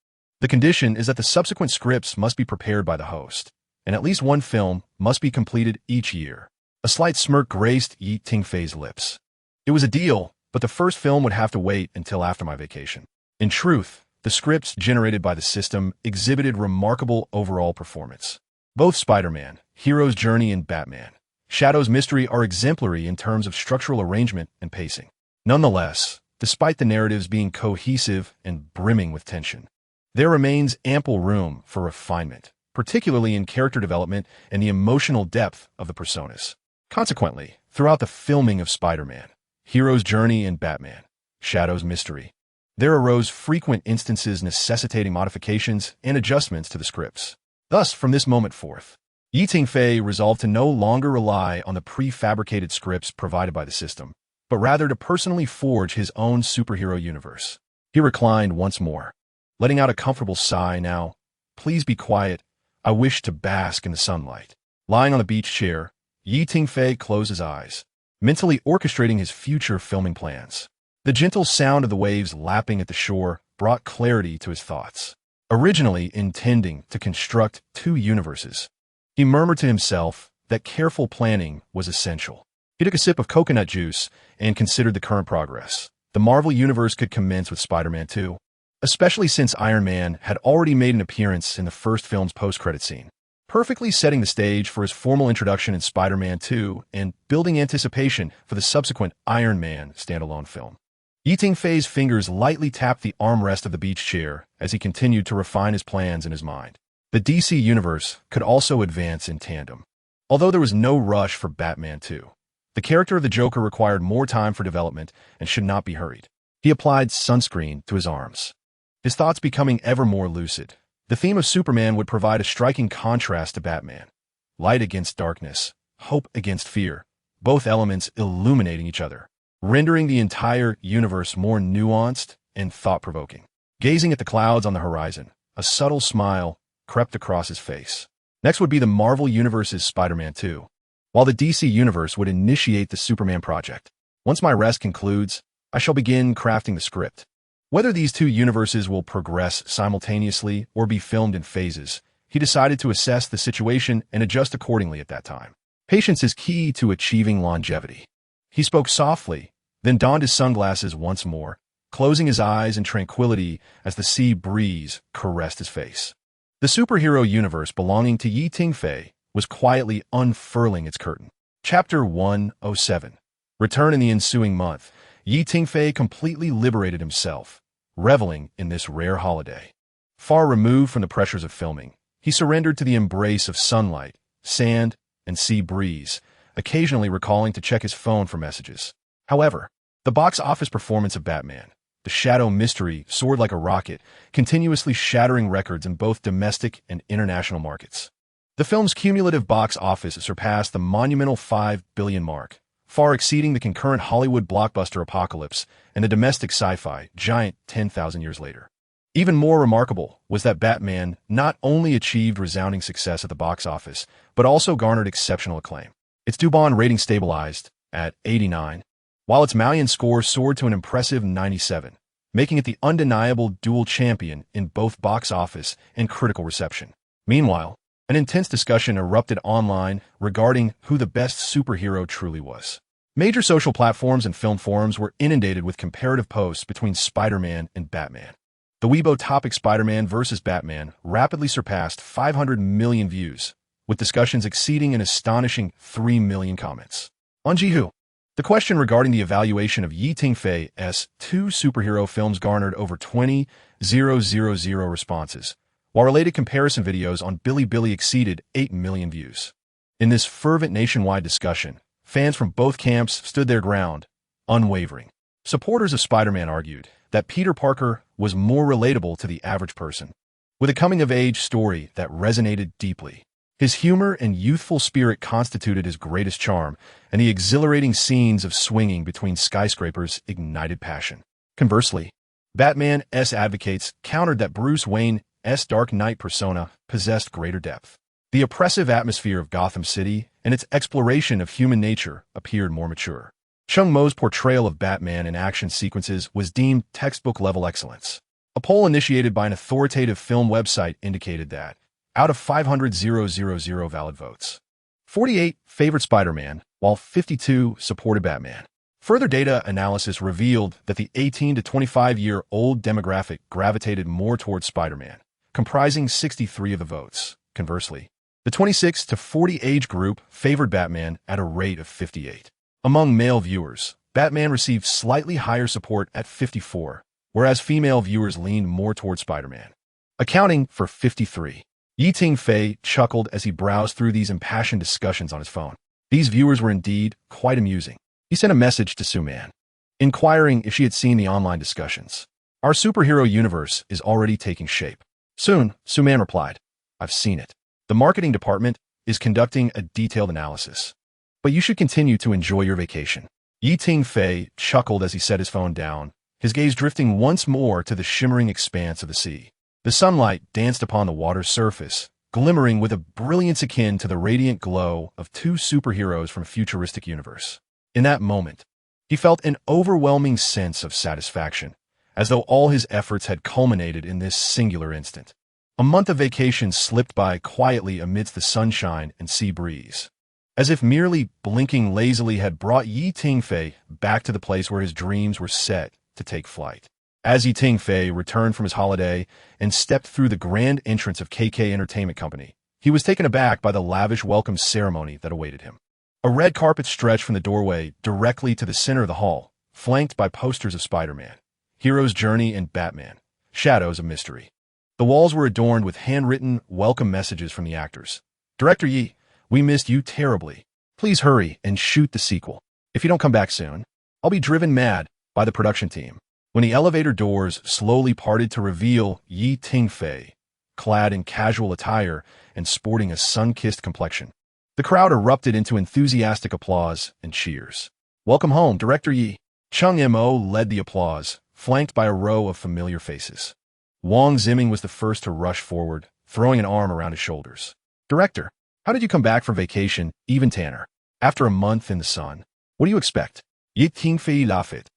the condition is that the subsequent scripts must be prepared by the host, and at least 1 film must be completed each year. A slight smirk graced Tingfei's lips. It was a deal, but the first film would have to wait until after my vacation. In truth, the scripts generated by the system exhibited remarkable overall performance. Both Spider-Man, Hero's Journey, and Batman, Shadow's Mystery are exemplary in terms of structural arrangement and pacing. Nonetheless, despite the narratives being cohesive and brimming with tension, there remains ample room for refinement, particularly in character development and the emotional depth of the personas. Consequently, throughout the filming of Spider-Man, Hero's Journey, and Batman, Shadow's Mystery, there arose frequent instances necessitating modifications and adjustments to the scripts. Thus, from this moment forth, Tingfei resolved to no longer rely on the prefabricated scripts provided by the system, but rather to personally forge his own superhero universe. He reclined once more, letting out a comfortable sigh. Now, please be quiet. I wish to bask in the sunlight. Lying on the beach chair, Tingfei closed his eyes, mentally orchestrating his future filming plans. The gentle sound of the waves lapping at the shore brought clarity to his thoughts. Originally intending to construct 2 universes, he murmured to himself that careful planning was essential. He took a sip of coconut juice and considered the current progress. The Marvel Universe could commence with Spider-Man 2, especially since Iron Man had already made an appearance in the first film's post-credit scene, perfectly setting the stage for his formal introduction in Spider-Man 2 and building anticipation for the subsequent Iron Man standalone film. Tingfei's fingers lightly tapped the armrest of the beach chair as he continued to refine his plans in his mind. The DC Universe could also advance in tandem. Although there was no rush for Batman 2, the character of the Joker required more time for development and should not be hurried. He applied sunscreen to his arms, his thoughts becoming ever more lucid. The theme of Superman would provide a striking contrast to Batman. Light against darkness, hope against fear, both elements illuminating each other, rendering the entire universe more nuanced and thought-provoking. Gazing at the clouds on the horizon, a subtle smile crept across his face. Next would be the Marvel Universe's Spider-Man 2, while the DC Universe would initiate the Superman project. Once my rest concludes, I shall begin crafting the script. Whether these 2 universes will progress simultaneously or be filmed in phases, he decided to assess the situation and adjust accordingly at that time. Patience is key to achieving longevity. He spoke softly, then donned his sunglasses once more, closing his eyes in tranquility as the sea breeze caressed his face. The superhero universe belonging to Tingfei was quietly unfurling its curtain. Chapter 107. Return in the ensuing month, Tingfei completely liberated himself, reveling in this rare holiday. Far removed from the pressures of filming, he surrendered to the embrace of sunlight, sand, and sea breeze, occasionally recalling to check his phone for messages. However, the box office performance of Batman, the Shadow Mystery, soared like a rocket, continuously shattering records in both domestic and international markets. The film's cumulative box office surpassed the monumental $5 billion mark, far exceeding the concurrent Hollywood blockbuster Apocalypse and the domestic sci-fi giant 10,000 years later. Even more remarkable was that Batman not only achieved resounding success at the box office, but also garnered exceptional acclaim. Its Dubon rating stabilized at 89, while its Mayan score soared to an impressive 97, making it the undeniable dual champion in both box office and critical reception. Meanwhile, An intense discussion erupted online regarding who the best superhero truly was. Major social platforms and film forums were inundated with comparative posts between Spider-Man and Batman. The Weibo topic Spider-Man vs. Batman rapidly surpassed 500 million views, with discussions exceeding an astonishing 3 million comments. On Jihu, the question regarding the evaluation of Tingfei's two superhero films garnered over 20,000 responses, while related comparison videos on Bilibili exceeded 8 million views. In this fervent nationwide discussion, fans from both camps stood their ground, unwavering. Supporters of Spider-Man argued that Peter Parker was more relatable to the average person, with a coming-of-age story that resonated deeply. His humor and youthful spirit constituted his greatest charm, and the exhilarating scenes of swinging between skyscrapers ignited passion. Conversely, Batman's advocates countered that Bruce Wayne's Dark Knight persona possessed greater depth. The oppressive atmosphere of Gotham City and its exploration of human nature appeared more mature. Chung Mo's portrayal of Batman in action sequences was deemed textbook-level excellence. A poll initiated by an authoritative film website indicated that, out of 500,000 valid votes, 48 favored Spider-Man, while 52 supported Batman. Further data analysis revealed that the 18 to 25-year-old demographic gravitated more towards Spider-Man, comprising 63 of the votes. Conversely, the 26 to 40 age group favored Batman at a rate of 58. Among male viewers, Batman received slightly higher support at 54, whereas female viewers leaned more towards Spider-Man, accounting for 53. Tingfei chuckled as he browsed through these impassioned discussions on his phone. These viewers were indeed quite amusing. He sent a message to Suman, inquiring if she had seen the online discussions. Our superhero universe is already taking shape. Soon, Suman replied, I've seen it. The marketing department is conducting a detailed analysis. But you should continue to enjoy your vacation. Tingfei chuckled as he set his phone down, his gaze drifting once more to the shimmering expanse of the sea. The sunlight danced upon the water's surface, glimmering with a brilliance akin to the radiant glow of two superheroes from a futuristic universe. In that moment, he felt an overwhelming sense of satisfaction, as though all his efforts had culminated in this singular instant. A month of vacation slipped by quietly amidst the sunshine and sea breeze, as if merely blinking lazily had brought Tingfei back to the place where his dreams were set to take flight. As Tingfei returned from his holiday and stepped through the grand entrance of KK Entertainment Company, he was taken aback by the lavish welcome ceremony that awaited him. A red carpet stretched from the doorway directly to the center of the hall, flanked by posters of Spider-Man, Hero's Journey, and Batman, Shadows of Mystery. The walls were adorned with handwritten welcome messages from the actors. Director Yi, we missed you terribly. Please hurry and shoot the sequel. If you don't come back soon, I'll be driven mad by the production team. When the elevator doors slowly parted to reveal Tingfei, clad in casual attire and sporting a sun-kissed complexion, the crowd erupted into enthusiastic applause and cheers. Welcome home, Director Yi. Chung Mo led the applause, flanked by a row of familiar faces. Wang Ziming was the first to rush forward, throwing an arm around his shoulders. Director, how did you come back from vacation, even tanner? After a month in the sun, what do you expect? Tingfei laughed,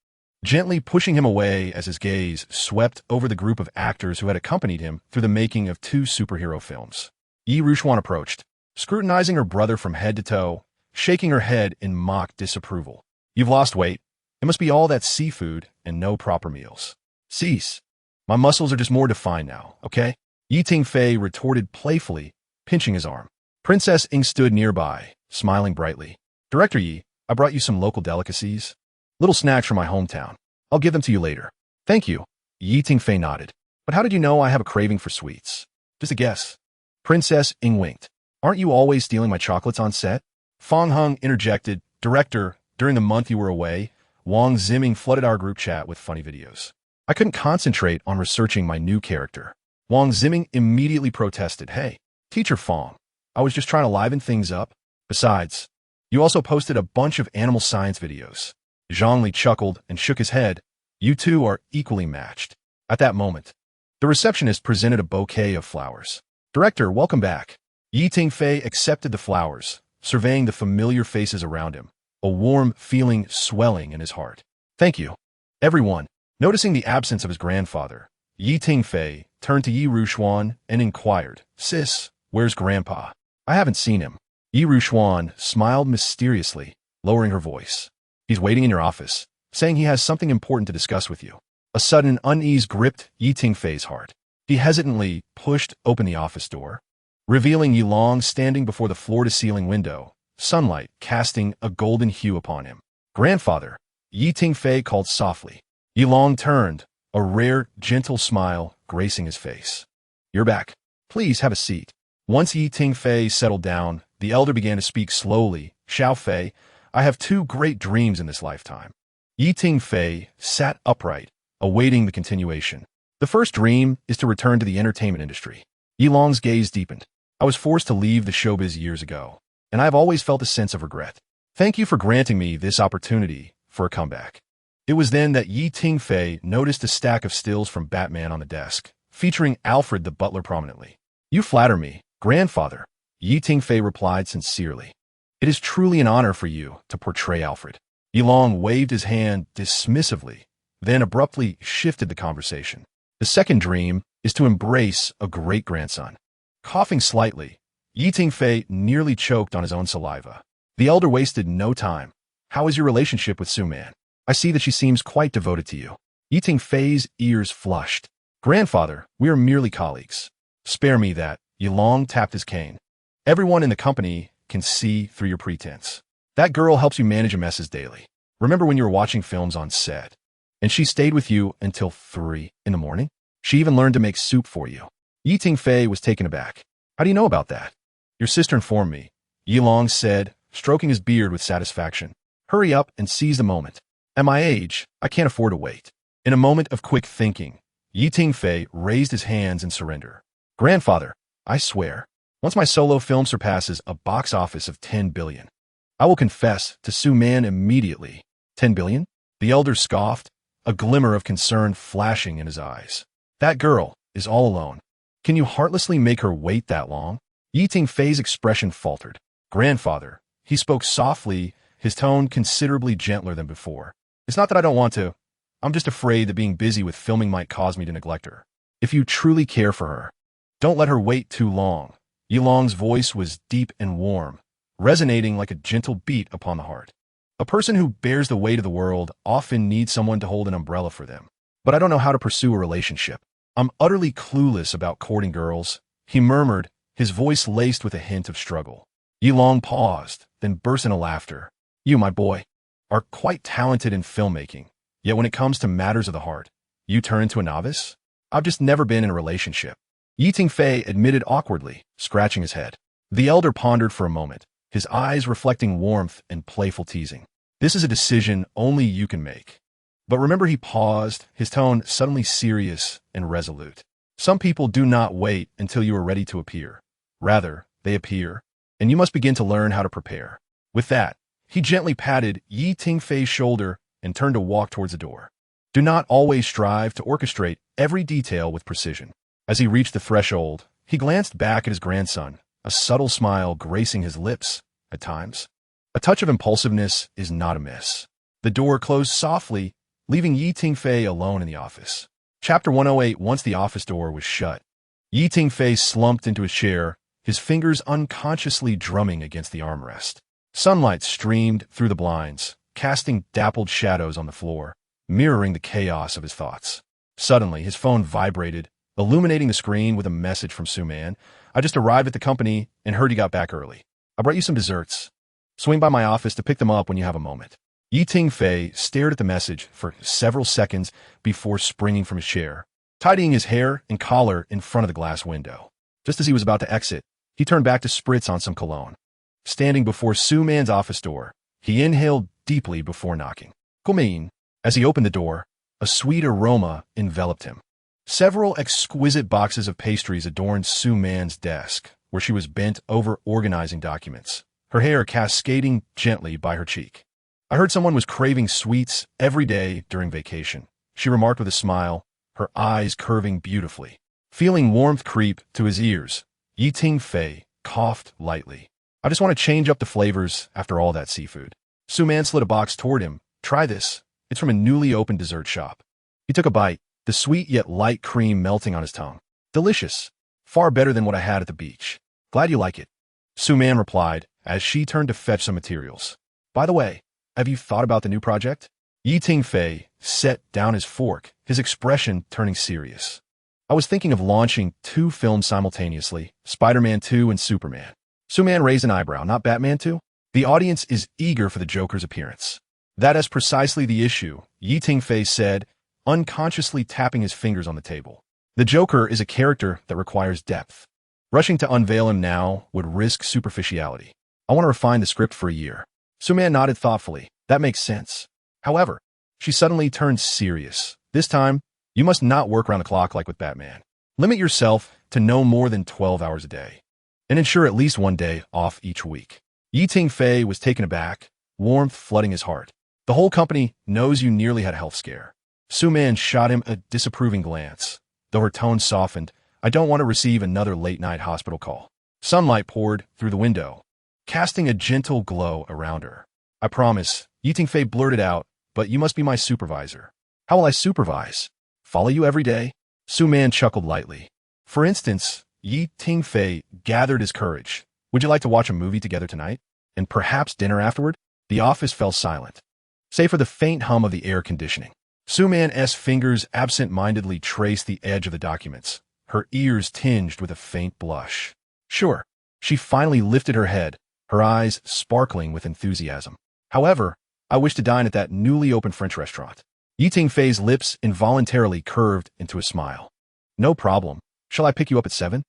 gently pushing him away as his gaze swept over the group of actors who had accompanied him through the making of two superhero films. Yi Ruxuan approached, scrutinizing her brother from head to toe, shaking her head in mock disapproval. You've lost weight. It must be all that seafood and no proper meals. Cease. My muscles are just more defined now, okay? Tingfei retorted playfully, pinching his arm. Princess Ing stood nearby, smiling brightly. Director Yi, I brought you some local delicacies. Little snacks from my hometown. I'll give them to you later. Thank you. Tingfei nodded. But how did you know I have a craving for sweets? Just a guess. Princess Ing winked. Aren't you always stealing my chocolates on set? Fong Hung interjected. Director, during the month you were away, Wang Ziming flooded our group chat with funny videos. I couldn't concentrate on researching my new character. Wang Ziming immediately protested. Hey, Teacher Fong, I was just trying to liven things up. Besides, you also posted a bunch of animal science videos. Zhongli chuckled and shook his head. You two are equally matched. At that moment, the receptionist presented a bouquet of flowers. Director, welcome back. Tingfei accepted the flowers, surveying the familiar faces around him, a warm feeling swelling in his heart. Thank you. Everyone, noticing the absence of his grandfather, Tingfei turned to Yi Ruxuan and inquired, Sis, Where's Grandpa? I haven't seen him. Yi Rushuan smiled mysteriously, lowering her voice. He's waiting in your office, saying he has something important to discuss with you. A sudden unease gripped Yi Tingfei's heart. He hesitantly pushed open the office door, revealing Yilong standing before the floor-to-ceiling window, sunlight casting a golden hue upon him. Grandfather, Yi Tingfei called softly. Yilong turned, a rare, gentle smile gracing his face. You're back. Please have a seat. Once Yi Tingfei settled down, the elder began to speak slowly. Xiao Fei, I have two great dreams in this lifetime. Yi Tingfei sat upright, awaiting the continuation. The first dream is to return to the entertainment industry. Yilong's gaze deepened. I was forced to leave the showbiz years ago, and I've always felt a sense of regret. Thank you for granting me this opportunity for a comeback. It was then that Yi Tingfei noticed a stack of stills from Batman on the desk, featuring Alfred the butler prominently. You flatter me, grandfather, Yi Tingfei replied sincerely. It is truly an honor for you to portray Alfred. Yilong waved his hand dismissively, then abruptly shifted the conversation. The second dream is to embrace a great-grandson. Coughing slightly, Yi Tingfei nearly choked on his own saliva. The elder wasted no time. How is your relationship with Su-Man? I see that she seems quite devoted to you. Yi Tingfei's ears flushed. Grandfather, we are merely colleagues. Spare me that. Yilong tapped his cane. Everyone in the company can see through your pretense. That girl helps you manage your messes daily. Remember when you were watching films on set? And she stayed with you until 3 in the morning? She even learned to make soup for you. Yi Tingfei was taken aback. How do you know about that? Your sister informed me, Yilong said, stroking his beard with satisfaction. Hurry up and seize the moment. At my age, I can't afford to wait. In a moment of quick thinking, Yi Tingfei raised his hands in surrender. Grandfather, I swear, once my solo film surpasses a box office of 10 billion, I will confess to Su-Man immediately. 10 billion? The elder scoffed, a glimmer of concern flashing in his eyes. That girl is all alone. Can you heartlessly make her wait that long? Yi Tingfei's expression faltered. Grandfather, he spoke softly, his tone considerably gentler than before. It's not that I don't want to. I'm just afraid that being busy with filming might cause me to neglect her. If you truly care for her, don't let her wait too long. Yilong's voice was deep and warm, resonating like a gentle beat upon the heart. A person who bears the weight of the world often needs someone to hold an umbrella for them. But I don't know how to pursue a relationship. I'm utterly clueless about courting girls, he murmured, his voice laced with a hint of struggle. Yilong paused, then burst into laughter. You, my boy, are quite talented in filmmaking, yet when it comes to matters of the heart, you turn into a novice? I've just never been in a relationship. Yi Tingfei admitted awkwardly, scratching his head. The elder pondered for a moment, his eyes reflecting warmth and playful teasing. This is a decision only you can make. But remember, he paused, his tone suddenly serious and resolute. Some people do not wait until you are ready to appear. Rather, they appear, and you must begin to learn how to prepare. With that, he gently patted Yi Tingfei's shoulder and turned to walk towards the door. Do not always strive to orchestrate every detail with precision. As he reached the threshold, he glanced back at his grandson, a subtle smile gracing his lips at times. A touch of impulsiveness is not amiss. The door closed softly, leaving Yi Tingfei alone in the office. Chapter 108. Once the office door was shut, Yi Tingfei slumped into his chair, his fingers unconsciously drumming against the armrest. Sunlight streamed through the blinds, casting dappled shadows on the floor, mirroring the chaos of his thoughts. Suddenly, his phone vibrated, illuminating the screen with a message from Su-Man. I just arrived at the company and heard you got back early. I brought you some desserts. Swing by my office to pick them up when you have a moment. Yi Tingfei stared at the message for several seconds before springing from his chair, tidying his hair and collar in front of the glass window. Just as he was about to exit, he turned back to spritz on some cologne. Standing before Su-Man's office door, he inhaled deeply before knocking. Come in. As he opened the door, a sweet aroma enveloped him. Several exquisite boxes of pastries adorned Su-Man's desk, where she was bent over organizing documents, her hair cascading gently by her cheek. I heard someone was craving sweets every day during vacation, she remarked with a smile, her eyes curving beautifully. Feeling warmth creep to his ears, Yi Tingfei coughed lightly. I just want to change up the flavors after all that seafood. Su-Man slid a box toward him. Try this. It's from a newly opened dessert shop. He took a bite, the sweet yet light cream melting on his tongue. Delicious. Far better than what I had at the beach. Glad you like it. Su-Man replied as she turned to fetch some materials. By the way, have you thought about the new project? Tingfei set down his fork, his expression turning serious. I was thinking of launching 2 films simultaneously, Spider-Man 2 and Superman. Su-Man raised an eyebrow, not Batman 2? The audience is eager for the Joker's appearance. That is precisely the issue, Tingfei said, unconsciously tapping his fingers on the table. The Joker is a character that requires depth. Rushing to unveil him now would risk superficiality. I want to refine the script for a year. Su-Man nodded thoughtfully. That makes sense. However, she suddenly turned serious. This time, you must not work around the clock like with Batman. Limit yourself to no more than 12 hours a day, and ensure at least 1 day off each week. Tingfei was taken aback, warmth flooding his heart. The whole company knows you nearly had a health scare. Su-Man shot him a disapproving glance. Though her tone softened, I don't want to receive another late-night hospital call. Sunlight poured through the window, casting a gentle glow around her. I promise, Tingfei blurted out, but you must be my supervisor. How will I supervise? Follow you every day? Su-Man chuckled lightly. For instance, Tingfei gathered his courage. Would you like to watch a movie together tonight? And perhaps dinner afterward? The office fell silent, save for the faint hum of the air conditioning. Su-Man's fingers absent-mindedly traced the edge of the documents, her ears tinged with a faint blush. Sure. She finally lifted her head, her eyes sparkling with enthusiasm. However, I wish to dine at that newly opened French restaurant. Tingfei's lips involuntarily curved into a smile. No problem. Shall I pick you up at 7?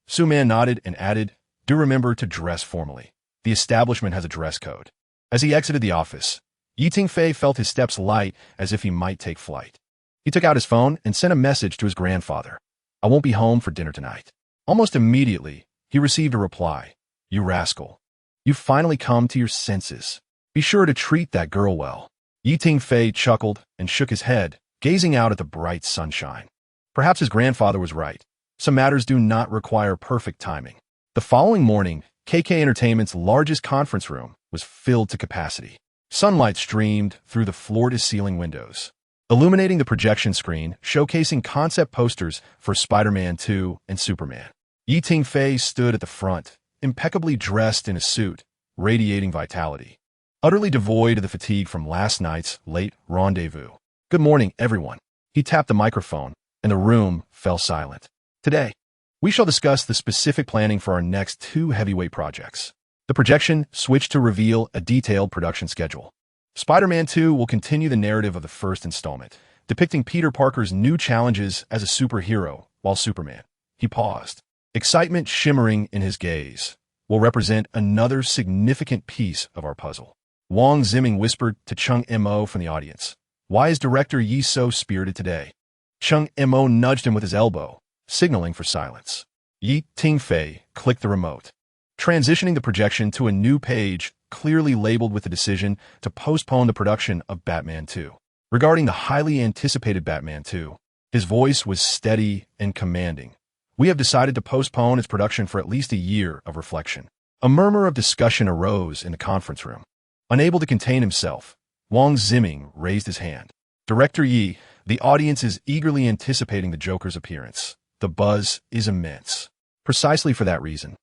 Su-Man nodded and added, do remember to dress formally. The establishment has a dress code. As he exited the office, Tingfei felt his steps light as if he might take flight. He took out his phone and sent a message to his grandfather. I won't be home for dinner tonight. Almost immediately, he received a reply. You rascal. You've finally come to your senses. Be sure to treat that girl well. Tingfei chuckled and shook his head, gazing out at the bright sunshine. Perhaps his grandfather was right. Some matters do not require perfect timing. The following morning, KK Entertainment's largest conference room was filled to capacity. Sunlight streamed through the floor-to-ceiling windows, illuminating the projection screen, showcasing concept posters for Spider-Man 2 and Superman. Tingfei stood at the front, impeccably dressed in a suit, radiating vitality, utterly devoid of the fatigue from last night's late rendezvous. Good morning, everyone. He tapped the microphone, and the room fell silent. Today, we shall discuss the specific planning for our next 2 heavyweight projects. The projection switched to reveal a detailed production schedule. Spider-Man 2 will continue the narrative of the first installment, depicting Peter Parker's new challenges as a superhero, while Superman, he paused, excitement shimmering in his gaze, will represent another significant piece of our puzzle. Wang Ziming whispered to Chung Mo from the audience. Why is Director Yi so spirited today? Chung Mo nudged him with his elbow, signaling for silence. Tingfei clicked the remote, transitioning the projection to a new page clearly labeled with the decision to postpone the production of Batman 2. Regarding the highly anticipated Batman 2, his voice was steady and commanding. We have decided to postpone its production for at least a year of reflection. A murmur of discussion arose in the conference room. Unable to contain himself, Wang Ziming raised his hand. Director Yi, the audience is eagerly anticipating the Joker's appearance. The buzz is immense. Precisely for that reason,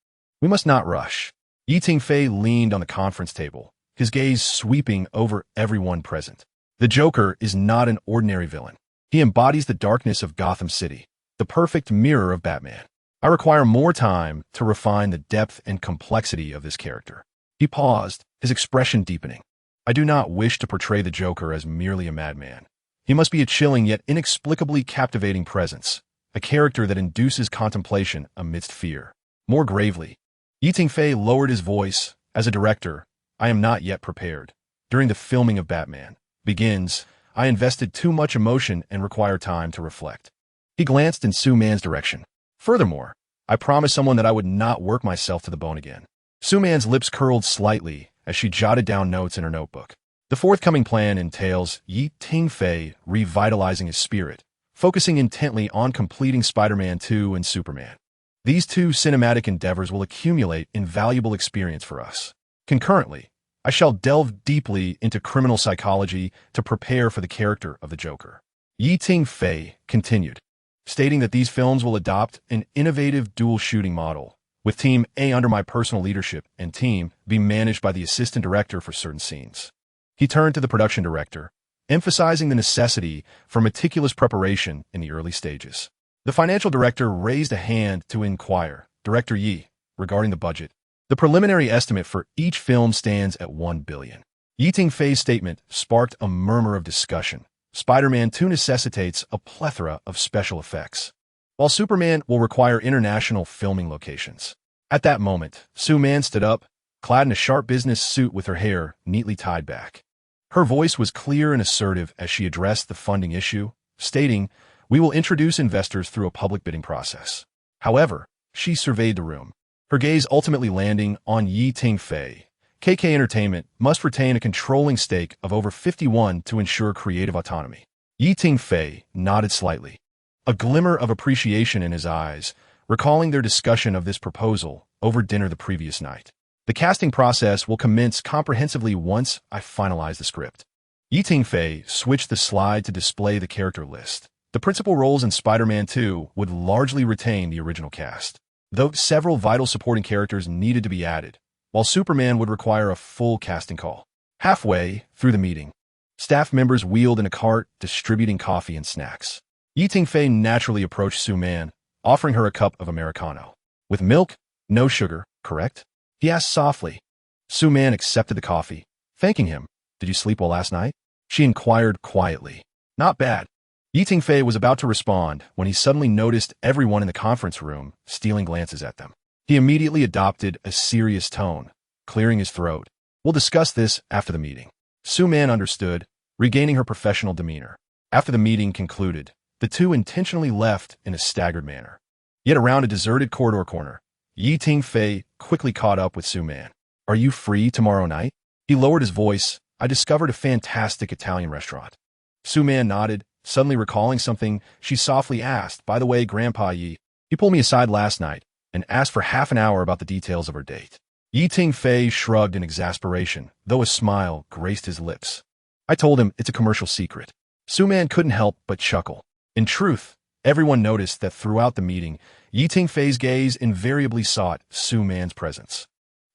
we must not rush. Tingfei leaned on the conference table, his gaze sweeping over everyone present. The Joker is not an ordinary villain. He embodies the darkness of Gotham City, the perfect mirror of Batman. I require more time to refine the depth and complexity of this character. He paused, his expression deepening. I do not wish to portray the Joker as merely a madman. He must be a chilling yet inexplicably captivating presence, a character that induces contemplation amidst fear. More gravely, Tingfei lowered his voice. As a director, I am not yet prepared. During the filming of Batman Begins, I invested too much emotion and require time to reflect. He glanced in Su-Man's direction. Furthermore, I promised someone that I would not work myself to the bone again. Su-Man's lips curled slightly as she jotted down notes in her notebook. The forthcoming plan entails Tingfei revitalizing his spirit, focusing intently on completing Spider-Man 2 and Superman. These 2 cinematic endeavors will accumulate invaluable experience for us. Concurrently, I shall delve deeply into criminal psychology to prepare for the character of the Joker. Tingfei continued, stating that these films will adopt an innovative dual shooting model, with Team A under my personal leadership and Team B managed by the assistant director for certain scenes. He turned to the production director, emphasizing the necessity for meticulous preparation in the early stages. The financial director raised a hand to inquire, Director Yi, regarding the budget. The preliminary estimate for each film stands at $1 billion. Yi Tingfei's statement sparked a murmur of discussion. Spider-Man 2 necessitates a plethora of special effects, while Superman will require international filming locations. At that moment, Sue Man stood up, clad in a sharp business suit with her hair neatly tied back. Her voice was clear and assertive as she addressed the funding issue, stating, "We will introduce investors through a public bidding process." However, she surveyed the room, her gaze ultimately landing on Yi Tingfei. KK Entertainment must retain a controlling stake of over 51% to ensure creative autonomy. Yi Tingfei nodded slightly, a glimmer of appreciation in his eyes, recalling their discussion of this proposal over dinner the previous night. The casting process will commence comprehensively once I finalize the script. Yi Tingfei switched the slide to display the character list. The principal roles in Spider-Man 2 would largely retain the original cast, though several vital supporting characters needed to be added, while Superman would require a full casting call. Halfway through the meeting, staff members wheeled in a cart distributing coffee and snacks. Yi Tingfei naturally approached Sue Man, offering her a cup of Americano. "With milk, no sugar, correct?" he asked softly. Sue Man accepted the coffee, thanking him. "Did you sleep well last night?" she inquired quietly. "Not bad." Yi Tingfei was about to respond when he suddenly noticed everyone in the conference room stealing glances at them. He immediately adopted a serious tone, clearing his throat. "We'll discuss this after the meeting." Sue Man understood, regaining her professional demeanor. After the meeting concluded, the two intentionally left in a staggered manner. Yet around a deserted corridor corner, Yi Tingfei quickly caught up with Sue Man. "Are you free tomorrow night?" He lowered his voice. "I discovered a fantastic Italian restaurant." Sue Man nodded, suddenly recalling something. She softly asked, "By the way, Grandpa Yi, he pulled me aside last night and asked for half an hour about the details of our date." Yi Tingfei shrugged in exasperation, though a smile graced his lips. "I told him it's a commercial secret." Sue Man couldn't help but chuckle. In truth, everyone noticed that throughout the meeting, Yi Tingfei's gaze invariably sought Sue Man's presence.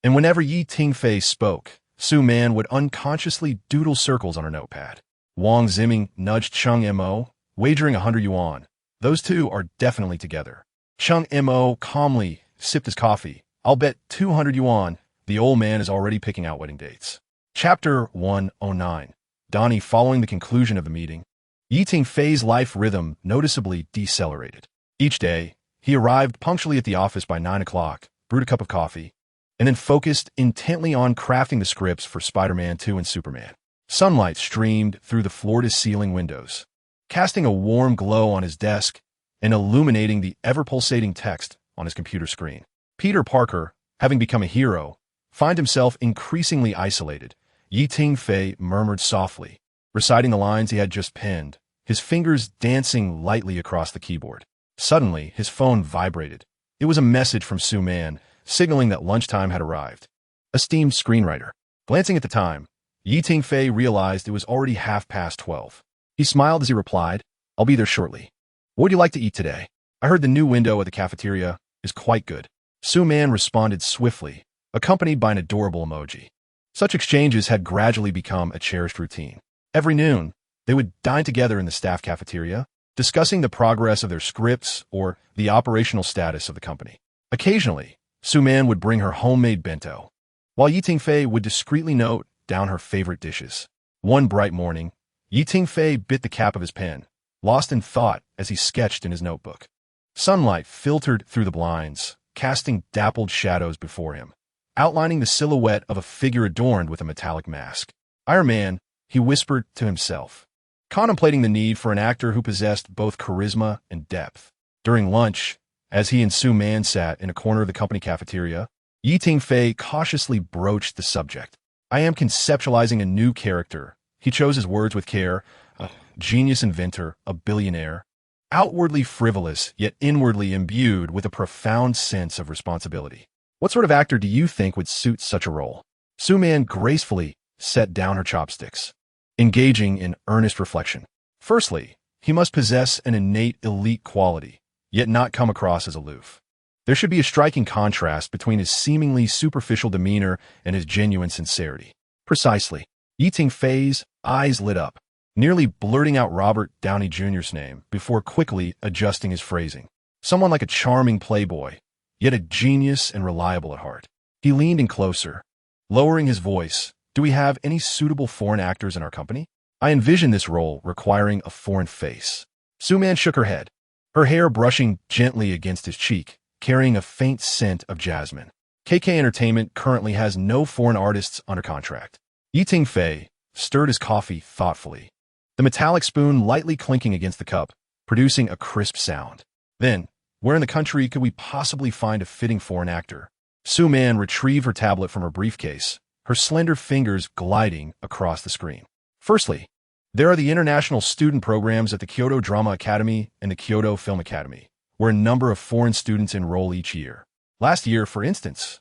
And whenever Yi Tingfei spoke, Sue Man would unconsciously doodle circles on her notepad. Wang Ziming nudged Chung Mo, wagering 100 yuan. "Those two are definitely together." Chung Mo calmly sipped his coffee. "I'll bet 200 yuan. The old man is already picking out wedding dates." Chapter 109. Donnie. Following the conclusion of the meeting, Yi Tingfei's life rhythm noticeably decelerated. Each day, he arrived punctually at the office by 9 o'clock, brewed a cup of coffee, and then focused intently on crafting the scripts for Spider-Man 2 and Superman. Sunlight streamed through the floor-to-ceiling windows, casting a warm glow on his desk and illuminating the ever-pulsating text on his computer screen. Peter Parker, having become a hero, found himself increasingly isolated. Yi Tingfei murmured softly, reciting the lines he had just penned, his fingers dancing lightly across the keyboard. Suddenly, his phone vibrated. It was a message from Sue Man, signaling that lunchtime had arrived. Esteemed screenwriter. Glancing at the time, Yi Tingfei realized it was already 12:30. He smiled as he replied, "I'll be there shortly. What would you like to eat today? I heard the new window at the cafeteria is quite good." Sue Man responded swiftly, accompanied by an adorable emoji. Such exchanges had gradually become a cherished routine. Every noon, they would dine together in the staff cafeteria, discussing the progress of their scripts or the operational status of the company. Occasionally, Sue Man would bring her homemade bento, while Yi Tingfei would discreetly note down her favorite dishes. One bright morning, Yi Tingfei bit the cap of his pen, lost in thought as he sketched in his notebook. Sunlight filtered through the blinds, casting dappled shadows before him, outlining the silhouette of a figure adorned with a metallic mask. "Iron Man," he whispered to himself, contemplating the need for an actor who possessed both charisma and depth. During lunch, as he and Sue Man sat in a corner of the company cafeteria, Yi Tingfei cautiously broached the subject. "I am conceptualizing a new character." He chose his words with care. "A genius inventor, a billionaire, outwardly frivolous, yet inwardly imbued with a profound sense of responsibility. What sort of actor do you think would suit such a role?" Sue Man gracefully set down her chopsticks, engaging in earnest reflection. "Firstly, he must possess an innate elite quality, yet not come across as aloof. There should be a striking contrast between his seemingly superficial demeanor and his genuine sincerity. Precisely. Tingfei's eyes lit up, nearly blurting out Robert Downey Jr.'s name before quickly adjusting his phrasing. Someone like a charming playboy, yet a genius and reliable at heart. He leaned in closer, lowering his voice. Do we have any suitable foreign actors in our company? I envision this role requiring a foreign face. Su-Man shook her head, her hair brushing gently against his cheek, carrying a faint scent of jasmine. KK Entertainment currently has no foreign artists under contract. Tingfei stirred his coffee thoughtfully, the metallic spoon lightly clinking against the cup, producing a crisp sound. Then, where in the country could we possibly find a fitting foreign actor? Su-Man retrieved her tablet from her briefcase, her slender fingers gliding across the screen. Firstly, there are the international student programs at the Kyoto Drama Academy and the Kyoto Film Academy, where a number of foreign students enroll each year. Last year, for instance,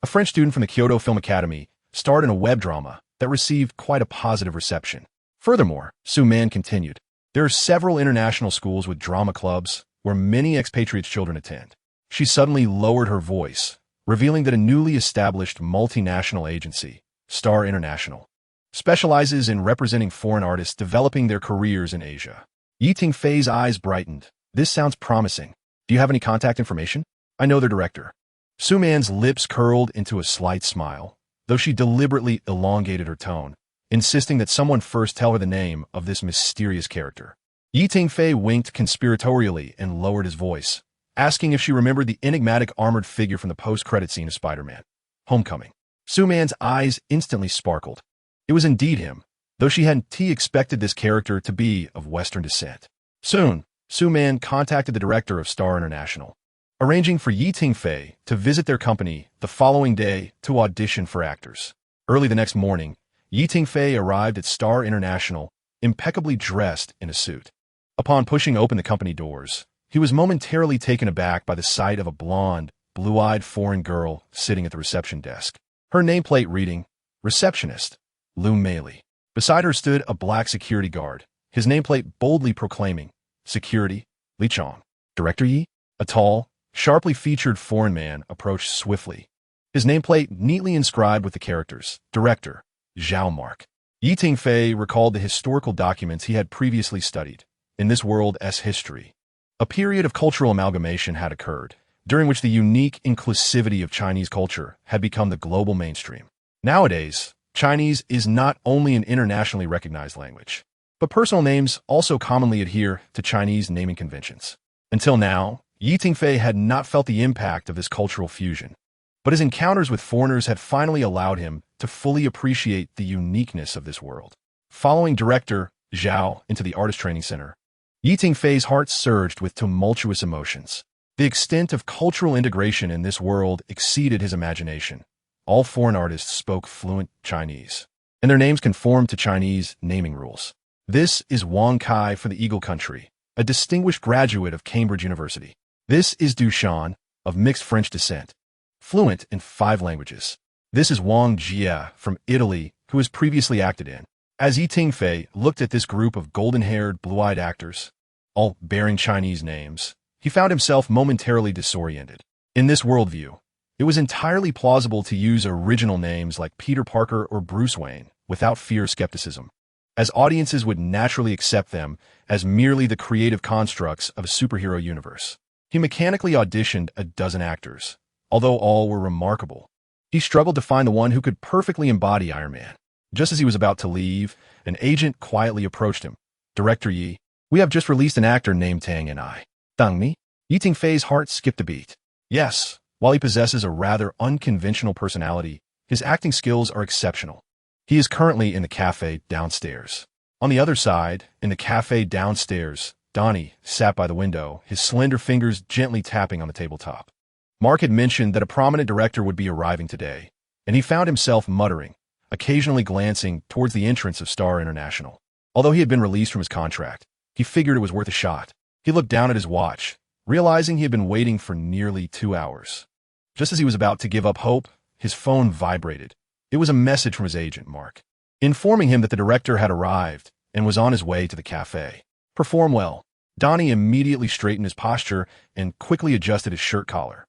a French student from the Kyoto Film Academy starred in a web drama that received quite a positive reception. Furthermore, Su-Man continued, there are several international schools with drama clubs where many expatriates' children attend. She suddenly lowered her voice, revealing that a newly established multinational agency, Star International, specializes in representing foreign artists developing their careers in Asia. Tingfei's eyes brightened. This sounds promising. Do you have any contact information? I know their director. Su-Man's lips curled into a slight smile, though she deliberately elongated her tone, insisting that someone first tell her the name of this mysterious character. Tingfei winked conspiratorially and lowered his voice, asking if she remembered the enigmatic armored figure from the post-credit scene of Spider-Man: Homecoming. Su-Man's eyes instantly sparkled. It was indeed him, though she hadn't expected this character to be of Western descent. Soon, Su-Man contacted the director of Star International, arranging for Tingfei to visit their company the following day to audition for actors. Early the next morning, Tingfei arrived at Star International, impeccably dressed in a suit. Upon pushing open the company doors, he was momentarily taken aback by the sight of a blonde, blue-eyed foreign girl sitting at the reception desk. Her nameplate reading, Receptionist, Lu Meili. Beside her stood a black security guard, his nameplate boldly proclaiming, Security, Li Chong. Director Yi? A tall, sharply featured foreign man approached swiftly, his nameplate neatly inscribed with the characters, Director, Zhao Mark. Tingfei recalled the historical documents he had previously studied. In this world's history, a period of cultural amalgamation had occurred, during which the unique inclusivity of Chinese culture had become the global mainstream. Nowadays, Chinese is not only an internationally recognized language, but personal names also commonly adhere to Chinese naming conventions. Until now, Tingfei had not felt the impact of this cultural fusion, but his encounters with foreigners had finally allowed him to fully appreciate the uniqueness of this world. Following director Zhao into the artist training center, Tingfei's heart surged with tumultuous emotions. The extent of cultural integration in this world exceeded his imagination. All foreign artists spoke fluent Chinese, and their names conformed to Chinese naming rules. This is Wang Kai for the Eagle Country, a distinguished graduate of Cambridge University. This is Dushan, of mixed French descent, fluent in 5 languages. This is Wang Jia from Italy, who has previously acted in. As Tingfei looked at this group of golden-haired, blue-eyed actors, all bearing Chinese names, he found himself momentarily disoriented. In this worldview, it was entirely plausible to use original names like Peter Parker or Bruce Wayne without fear or skepticism, as audiences would naturally accept them as merely the creative constructs of a superhero universe. He mechanically auditioned a dozen actors, although all were remarkable. He struggled to find the one who could perfectly embody Iron Man. Just as he was about to leave, an agent quietly approached him. Director Yi, we have just released an actor named Tang and I. Dang me? Tingfei's heart skipped a beat. Yes, while he possesses a rather unconventional personality, his acting skills are exceptional. He is currently in the cafe downstairs. On the other side, in the cafe downstairs, Donnie sat by the window, his slender fingers gently tapping on the tabletop. Mark had mentioned that a prominent director would be arriving today, and he found himself muttering, occasionally glancing towards the entrance of Star International. Although he had been released from his contract, he figured it was worth a shot. He looked down at his watch, realizing he had been waiting for nearly 2 hours. Just as he was about to give up hope, his phone vibrated. It was a message from his agent, Mark, informing him that the director had arrived and was on his way to the cafe. Perform well. Donnie immediately straightened his posture and quickly adjusted his shirt collar.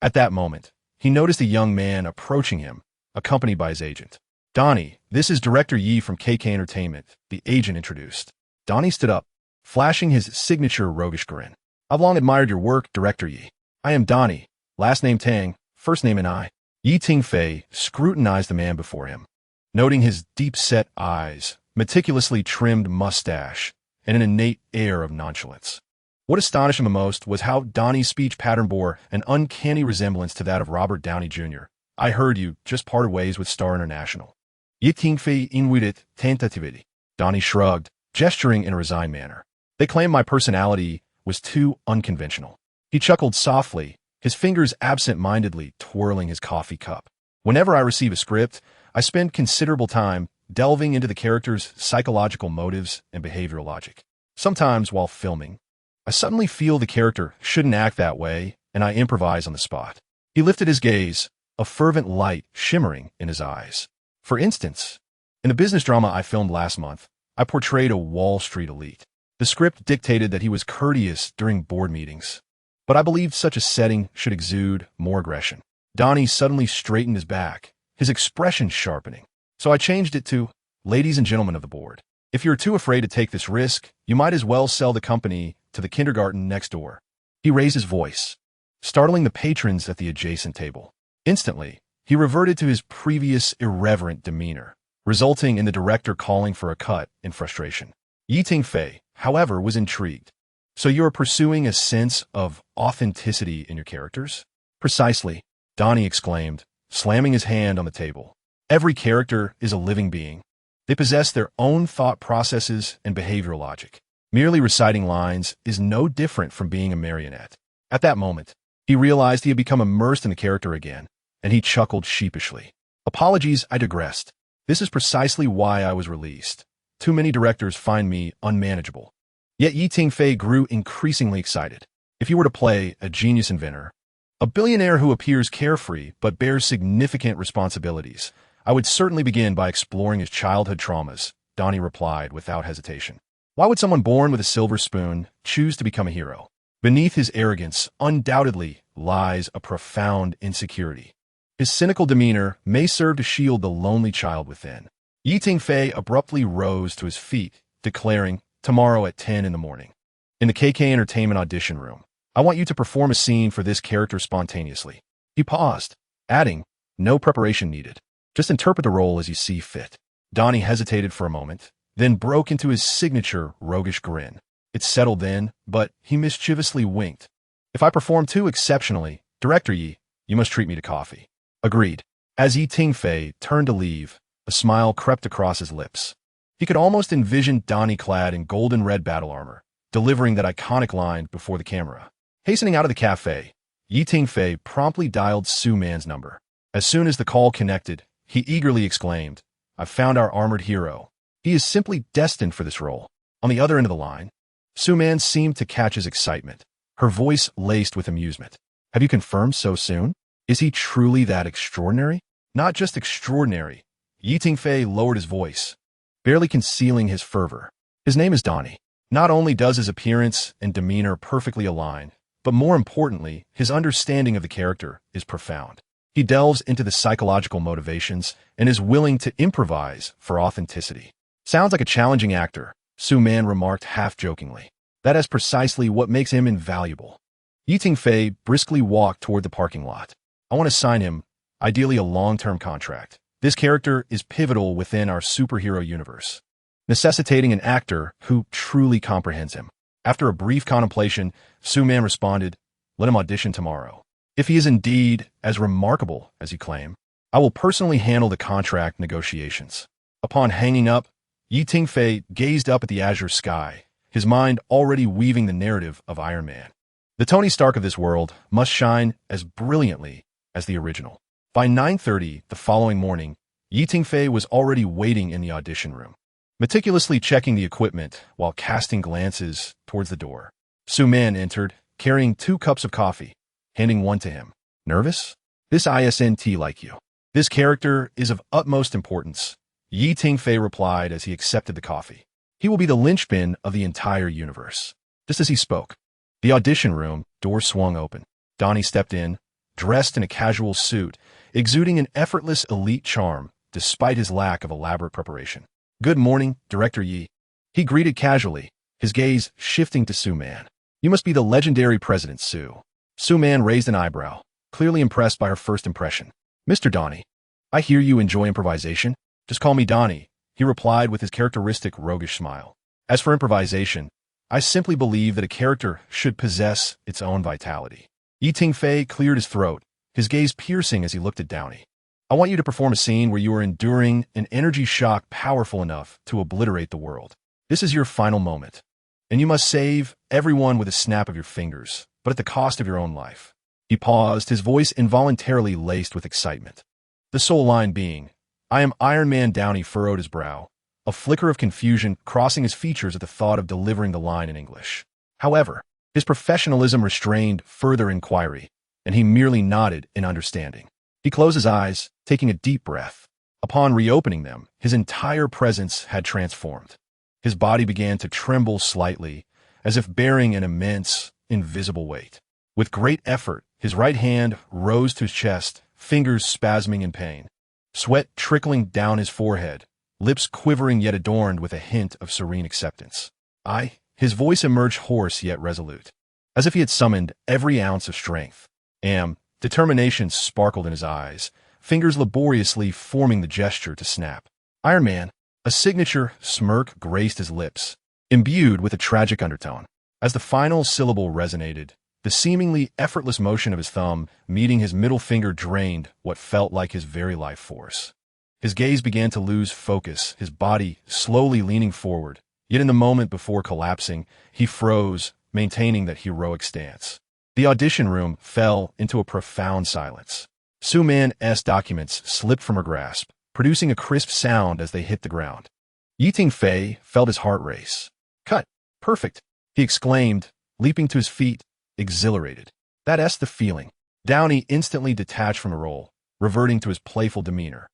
At that moment, he noticed a young man approaching him, accompanied by his agent. Donnie, this is Director Yi from KK Entertainment, the agent introduced. Donnie stood up, flashing his signature roguish grin. I've long admired your work, Director Yi. I am Donnie, last name Tang, first name An. Yi Tingfei scrutinized the man before him, noting his deep-set eyes, meticulously trimmed mustache, and an innate air of nonchalance. What astonished him the most was how Donnie's speech pattern bore an uncanny resemblance to that of Robert Downey Jr. I heard you just parted ways with Star International. Yi Tingfei inwitted tentativity. Donnie shrugged, gesturing in a resigned manner. They claimed my personality was too unconventional. He chuckled softly, his fingers absent-mindedly twirling his coffee cup. Whenever I receive a script, I spend considerable time delving into the character's psychological motives and behavioral logic. Sometimes, while filming, I suddenly feel the character shouldn't act that way, and I improvise on the spot. He lifted his gaze, a fervent light shimmering in his eyes. For instance, in a business drama I filmed last month, I portrayed a Wall Street elite. The script dictated that he was courteous during board meetings, but I believed such a setting should exude more aggression. Donnie suddenly straightened his back, his expression sharpening. So I changed it to, ladies and gentlemen of the board. If you're too afraid to take this risk, you might as well sell the company to the kindergarten next door. He raised his voice, startling the patrons at the adjacent table. Instantly, he reverted to his previous irreverent demeanor, resulting in the director calling for a cut in frustration. Yi Tingfei, however, was intrigued. So you are pursuing a sense of authenticity in your characters? Precisely, Donnie exclaimed, slamming his hand on the table. Every character is a living being. They possess their own thought processes and behavioral logic. Merely reciting lines is no different from being a marionette. At that moment, he realized he had become immersed in the character again, and he chuckled sheepishly. Apologies, I digressed. This is precisely why I was released. Too many directors find me unmanageable. Yet Yi Tingfei grew increasingly excited. If you were to play a genius inventor, a billionaire who appears carefree but bears significant responsibilities, I would certainly begin by exploring his childhood traumas, Donnie replied without hesitation. Why would someone born with a silver spoon choose to become a hero? Beneath his arrogance, undoubtedly, lies a profound insecurity. His cynical demeanor may serve to shield the lonely child within. Yi Tingfei abruptly rose to his feet, declaring, tomorrow at 10 in the morning. In the KK Entertainment audition room, I want you to perform a scene for this character spontaneously. He paused, adding, no preparation needed. Just interpret the role as you see fit. Donnie hesitated for a moment, then broke into his signature roguish grin. It settled then, but he mischievously winked. If I perform too exceptionally, Director Yi, you must treat me to coffee. Agreed. As Yi Tingfei turned to leave, a smile crept across his lips. He could almost envision Donnie clad in golden red battle armor, delivering that iconic line before the camera. Hastening out of the cafe, Yi Tingfei promptly dialed Su Man's number. As soon as the call connected, he eagerly exclaimed, I've found our armored hero. He is simply destined for this role. On the other end of the line, Su Man seemed to catch his excitement, her voice laced with amusement. Have you confirmed so soon? Is he truly that extraordinary? Not just extraordinary. Yi Tingfei lowered his voice, barely concealing his fervor. His name is Donnie. Not only does his appearance and demeanor perfectly align, but more importantly, his understanding of the character is profound. He delves into the psychological motivations and is willing to improvise for authenticity. Sounds like a challenging actor, Su Man remarked half-jokingly. That is precisely what makes him invaluable. Yi Tingfei briskly walked toward the parking lot. I want to sign him, ideally a long-term contract. This character is pivotal within our superhero universe, necessitating an actor who truly comprehends him. After a brief contemplation, Su Man responded, let him audition tomorrow. If he is indeed as remarkable as you claim, I will personally handle the contract negotiations. Upon hanging up, Yi Tingfei gazed up at the azure sky, his mind already weaving the narrative of Iron Man. The Tony Stark of this world must shine as brilliantly as the original. By 9:30 the following morning, Yi Tingfei was already waiting in the audition room, meticulously checking the equipment while casting glances towards the door. Su Man entered, carrying 2 cups of coffee, handing one to him. Nervous? This isn't like you. This character is of utmost importance, Yi Tingfei replied as he accepted the coffee. He will be the linchpin of the entire universe. Just as he spoke, the audition room door swung open. Donnie stepped in, dressed in a casual suit, exuding an effortless elite charm despite his lack of elaborate preparation. "Good morning, Director Yi," he greeted casually, his gaze shifting to Su-Man. "You must be the legendary President Su." Su-Man raised an eyebrow, clearly impressed by her first impression. "Mr. Donnie, I hear you enjoy improvisation. Just call me Donnie," he replied with his characteristic roguish smile. "As for improvisation, I simply believe that a character should possess its own vitality." Tingfei cleared his throat, his gaze piercing as he looked at Downey. "I want you to perform a scene where you are enduring an energy shock powerful enough to obliterate the world. This is your final moment, and you must save everyone with a snap of your fingers, but at the cost of your own life." He paused, his voice involuntarily laced with excitement. The sole line being, "I am Iron Man." Downey furrowed his brow, a flicker of confusion crossing his features at the thought of delivering the line in English. However, his professionalism restrained further inquiry, and he merely nodded in understanding. He closed his eyes, taking a deep breath. Upon reopening them, his entire presence had transformed. His body began to tremble slightly, as if bearing an immense, invisible weight. With great effort, his right hand rose to his chest, fingers spasming in pain. Sweat trickling down his forehead, lips quivering yet adorned with a hint of serene acceptance. His voice emerged hoarse yet resolute, as if he had summoned every ounce of strength. Determination sparkled in his eyes, fingers laboriously forming the gesture to snap. "Iron Man." A signature smirk graced his lips, imbued with a tragic undertone. As the final syllable resonated, the seemingly effortless motion of his thumb meeting his middle finger drained what felt like his very life force. His gaze began to lose focus, his body slowly leaning forward, yet in the moment before collapsing, he froze, maintaining that heroic stance. The audition room fell into a profound silence. Su-Man's documents slipped from her grasp, producing a crisp sound as they hit the ground. Tingfei felt his heart race. "Cut! Perfect!" he exclaimed, leaping to his feet, exhilarated. "That's the feeling." Downey instantly detached from the role, reverting to his playful demeanor.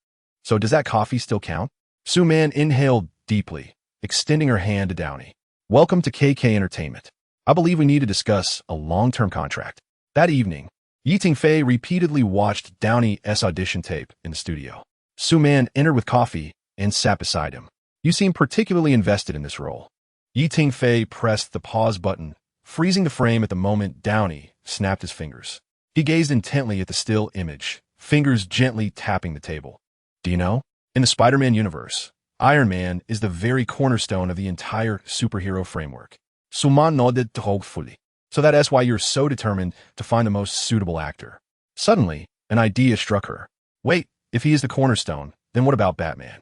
"So does that coffee still count?" Su-Man inhaled deeply, extending her hand to Downey. "Welcome to KK Entertainment. I believe we need to discuss a long-term contract." That evening, Tingfei repeatedly watched Downey's audition tape in the studio. Su-Man entered with coffee and sat beside him. "You seem particularly invested in this role." Tingfei pressed the pause button, freezing the frame at the moment Downey snapped his fingers. He gazed intently at the still image, fingers gently tapping the table. "Do you know, in the Spider-Man universe, Iron Man is the very cornerstone of the entire superhero framework." Su-Man nodded hopefully. "So that's why you're so determined to find the most suitable actor." Suddenly, an idea struck her. "Wait, if he is the cornerstone, then what about Batman?"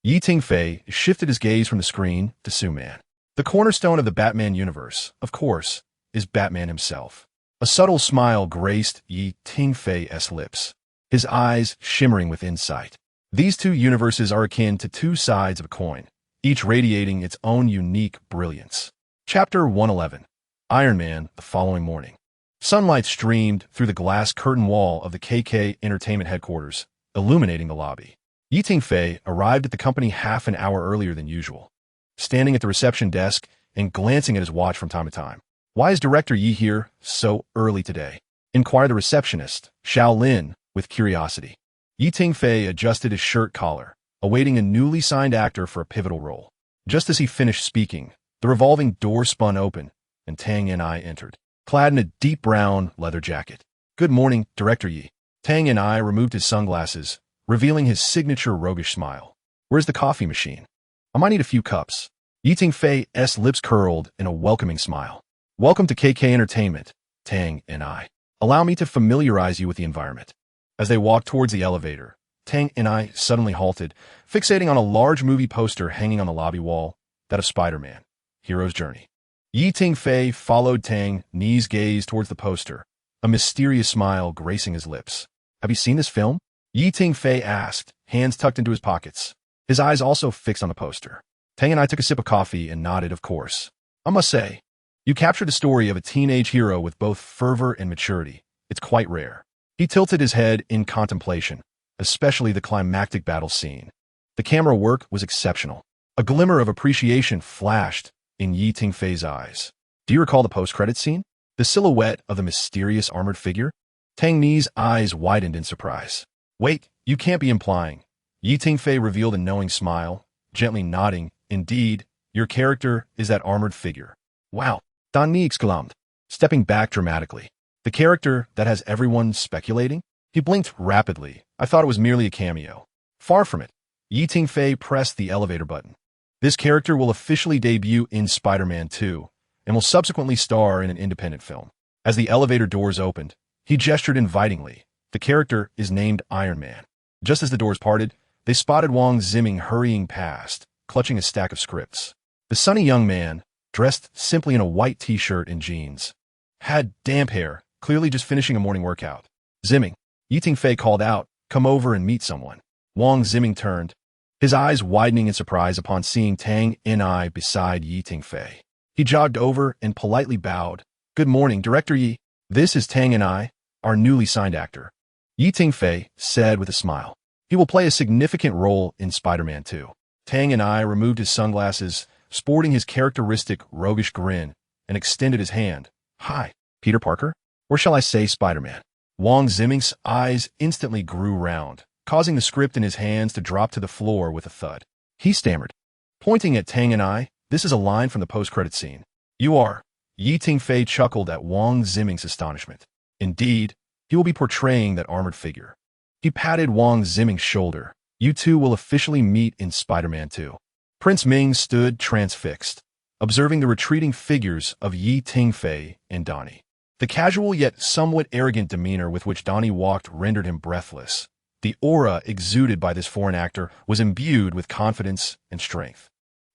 Tingfei shifted his gaze from the screen to Su-Man. "The cornerstone of the Batman universe, of course, is Batman himself." A subtle smile graced Tingfei's lips, his eyes shimmering with insight. These two universes are akin to two sides of a coin, each radiating its own unique brilliance. Chapter 111. Iron Man the following morning. Sunlight streamed through the glass curtain wall of the KK Entertainment headquarters, illuminating the lobby. Tingfei arrived at the company half an hour earlier than usual, standing at the reception desk and glancing at his watch from time to time. "Why is Director Yi here so early today?" inquired the receptionist, Xiao Lin, with curiosity. Tingfei adjusted his shirt collar, awaiting a newly signed actor for a pivotal role. Just as he finished speaking, the revolving door spun open, and Tang and I entered, clad in a deep brown leather jacket. "Good morning, Director Yi." Tang and I removed his sunglasses, revealing his signature roguish smile. "Where's the coffee machine? I might need a few cups." Tingfei's lips curled in a welcoming smile. "Welcome to KK Entertainment, Tang and I. Allow me to familiarize you with the environment." As they walked towards the elevator, Tang and I suddenly halted, fixating on a large movie poster hanging on the lobby wall, that of Spider-Man, Hero's Journey. Tingfei followed Tang's gaze towards the poster, a mysterious smile gracing his lips. "Have you seen this film?" Tingfei asked, hands tucked into his pockets, his eyes also fixed on the poster. Tang and I took a sip of coffee and nodded, "Of course. I must say, you captured the story of a teenage hero with both fervor and maturity. It's quite rare." He tilted his head in contemplation, especially the climactic battle scene. The camera work was exceptional. A glimmer of appreciation flashed in Tingfei's eyes. "Do you recall the post-credits scene? The silhouette of the mysterious armored figure?" Tang Ni's eyes widened in surprise. Wait, you can't be implying. Yi Tingfei revealed a knowing smile, gently nodding. Indeed, your character is that armored figure. Wow, Dan Ni exclaimed, stepping back dramatically. The character that has everyone speculating? He blinked rapidly. I thought it was merely a cameo. Far from it. Yi Tingfei pressed the elevator button. This character will officially debut in Spider-Man 2 and will subsequently star in an independent film. As the elevator doors opened, he gestured invitingly. The character is named Iron Man. Just as the doors parted, they spotted Wang Ziming hurrying past, clutching a stack of scripts. The sunny young man, dressed simply in a white t-shirt and jeans, had damp hair, clearly just finishing a morning workout. Ziming, Yi Tingfei called out, come over and meet someone. Wang Ziming turned, his eyes widening in surprise upon seeing Tang Ni beside Yi Tingfei. He jogged over and politely bowed. Good morning, Director Yi. This is Tang Ni, our newly signed actor. Yi Tingfei said with a smile. He will play a significant role in Spider-Man 2. Tang Ni removed his sunglasses, sporting his characteristic roguish grin, and extended his hand. Hi, Peter Parker? Or shall I say Spider-Man? Wang Ziming's eyes instantly grew round, causing the script in his hands to drop to the floor with a thud. He stammered, pointing at Tang Ni. This is a line from the post-credit scene. You are. Yi Tingfei chuckled at Wang Ziming's astonishment. Indeed, he will be portraying that armored figure. He patted Wang Ziming's shoulder. You two will officially meet in Spider-Man 2. Prince Ming stood transfixed, observing the retreating figures of Yi Tingfei and Donnie. The casual yet somewhat arrogant demeanor with which Donnie walked rendered him breathless. The aura exuded by this foreign actor was imbued with confidence and strength,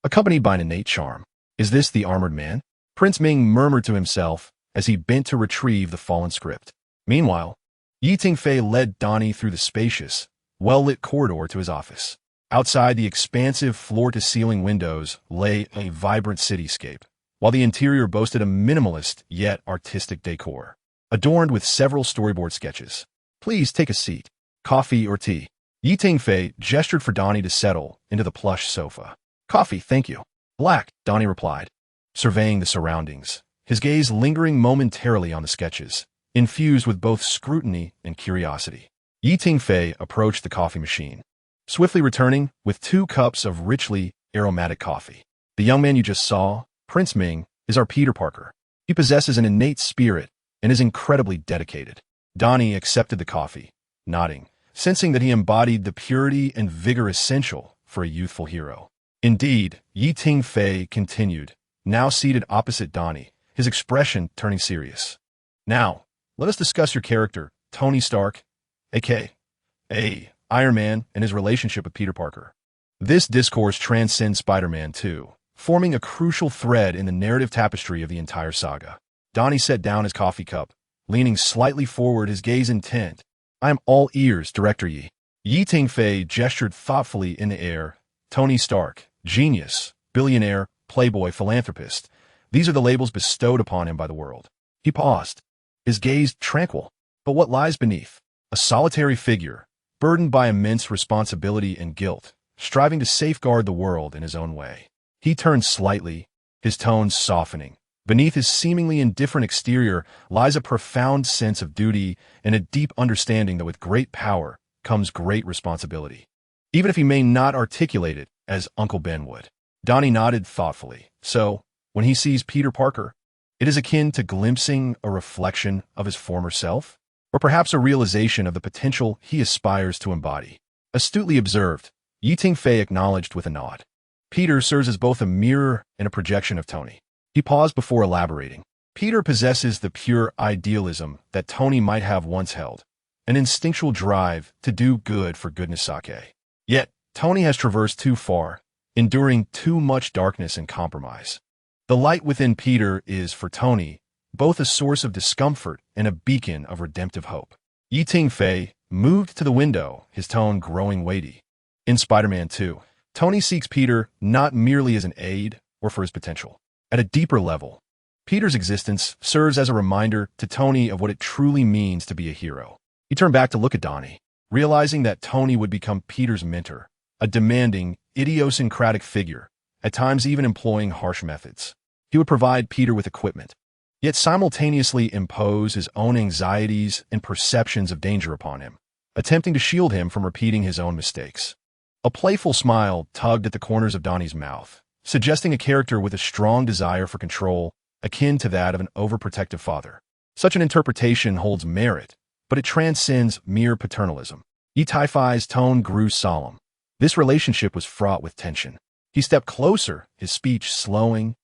accompanied by an innate charm. Is this the armored man? Prince Ming murmured to himself as he bent to retrieve the fallen script. Meanwhile, Yi Tingfei led Donnie through the spacious, well-lit corridor to his office. Outside the expansive floor-to-ceiling windows lay a vibrant cityscape, while the interior boasted a minimalist yet artistic decor, adorned with several storyboard sketches. Please take a seat. Coffee or tea? Yi Tingfei gestured for Donnie to settle into the plush sofa. Coffee, thank you. Black, Donnie replied, surveying the surroundings, his gaze lingering momentarily on the sketches, infused with both scrutiny and curiosity. Yi Tingfei approached the coffee machine, swiftly returning with 2 cups of richly aromatic coffee. The young man you just saw, Prince Ming, is our Peter Parker. He possesses an innate spirit and is incredibly dedicated. Donnie accepted the coffee, nodding, sensing that he embodied the purity and vigor essential for a youthful hero. Indeed, Yi Tingfei continued, now seated opposite Donnie, his expression turning serious. Now, let us discuss your character, Tony Stark, a.k.a. Iron Man, and his relationship with Peter Parker. This discourse transcends Spider-Man 2, forming a crucial thread in the narrative tapestry of the entire saga. Donnie set down his coffee cup, leaning slightly forward, his gaze intent. I am all ears, Director Yi. Yi Tingfei gestured thoughtfully in the air. Tony Stark, genius, billionaire, playboy, philanthropist. These are the labels bestowed upon him by the world. He paused, his gaze tranquil. But what lies beneath? A solitary figure, burdened by immense responsibility and guilt, striving to safeguard the world in his own way. He turned slightly, his tones softening. Beneath his seemingly indifferent exterior lies a profound sense of duty and a deep understanding that with great power comes great responsibility, even if he may not articulate it as Uncle Ben would. Donnie nodded thoughtfully. So, when he sees Peter Parker, it is akin to glimpsing a reflection of his former self, or perhaps a realization of the potential he aspires to embody. Astutely observed, Yi Tingfei acknowledged with a nod. Peter serves as both a mirror and a projection of Tony. He paused before elaborating. Peter possesses the pure idealism that Tony might have once held, an instinctual drive to do good for goodness sake. Yet, Tony has traversed too far, enduring too much darkness and compromise. The light within Peter is, for Tony, both a source of discomfort and a beacon of redemptive hope. Yi Tingfei moved to the window, his tone growing weighty. In Spider-Man 2, Tony seeks Peter not merely as an aid or for his potential. At a deeper level, Peter's existence serves as a reminder to Tony of what it truly means to be a hero. He turned back to look at Donnie, realizing that Tony would become Peter's mentor, a demanding, idiosyncratic figure, at times even employing harsh methods. He would provide Peter with equipment, yet simultaneously impose his own anxieties and perceptions of danger upon him, attempting to shield him from repeating his own mistakes. A playful smile tugged at the corners of Donnie's mouth, suggesting a character with a strong desire for control, akin to that of an overprotective father. Such an interpretation holds merit, but it transcends mere paternalism. Tingfei's tone grew solemn. This relationship was fraught with tension. He stepped closer, his speech slowing,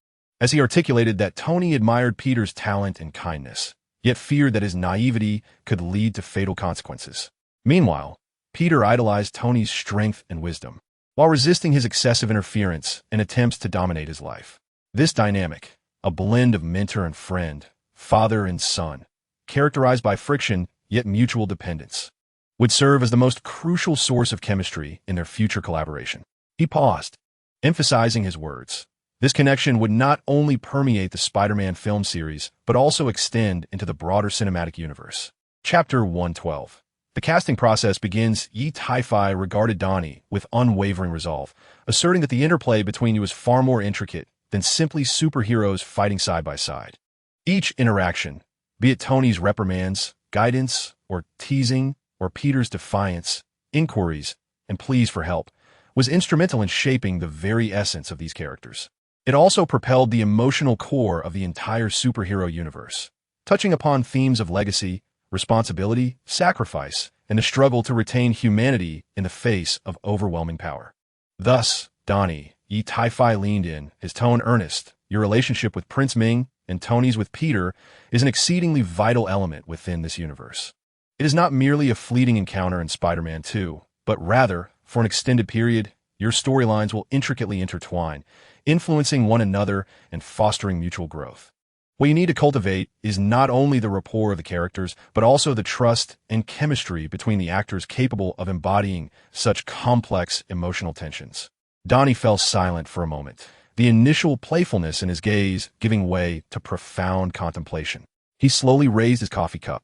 as he articulated that Tony admired Peter's talent and kindness, yet feared that his naivety could lead to fatal consequences. Meanwhile, Peter idolized Tony's strength and wisdom, while resisting his excessive interference and attempts to dominate his life. This dynamic, a blend of mentor and friend, father and son, characterized by friction yet mutual dependence, would serve as the most crucial source of chemistry in their future collaboration. He paused, emphasizing his words. This connection would not only permeate the Spider-Man film series, but also extend into the broader cinematic universe. Chapter 112. The casting process begins. Tingfei regarded Donnie with unwavering resolve, asserting that the interplay between you is far more intricate than simply superheroes fighting side by side. Each interaction, be it Tony's reprimands, guidance, or teasing, or Peter's defiance, inquiries, and pleas for help, was instrumental in shaping the very essence of these characters. It also propelled the emotional core of the entire superhero universe, touching upon themes of legacy, responsibility, sacrifice, and the struggle to retain humanity in the face of overwhelming power. Thus, Donnie, Tingfei leaned in, his tone earnest. Your relationship with Prince Ming and Tony's with Peter is an exceedingly vital element within this universe. It is not merely a fleeting encounter in Spider-Man 2, but rather, for an extended period, your storylines will intricately intertwine, influencing one another and fostering mutual growth. What you need to cultivate is not only the rapport of the characters, but also the trust and chemistry between the actors capable of embodying such complex emotional tensions. Donnie fell silent for a moment, the initial playfulness in his gaze giving way to profound contemplation. He slowly raised his coffee cup,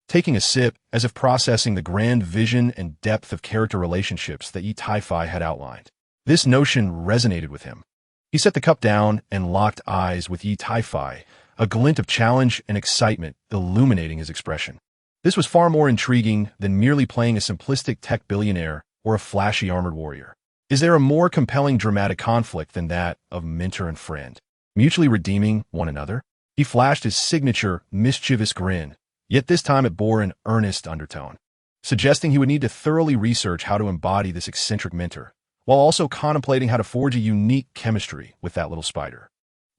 taking a sip as if processing the grand vision and depth of character relationships that Tingfei had outlined. This notion resonated with him. He set the cup down and locked eyes with Tingfei, a glint of challenge and excitement illuminating his expression. This was far more intriguing than merely playing a simplistic tech billionaire or a flashy armored warrior. Is there a more compelling dramatic conflict than that of mentor and friend, mutually redeeming one another? He flashed his signature mischievous grin, yet this time it bore an earnest undertone, suggesting he would need to thoroughly research how to embody this eccentric mentor, while also contemplating how to forge a unique chemistry with that little spider.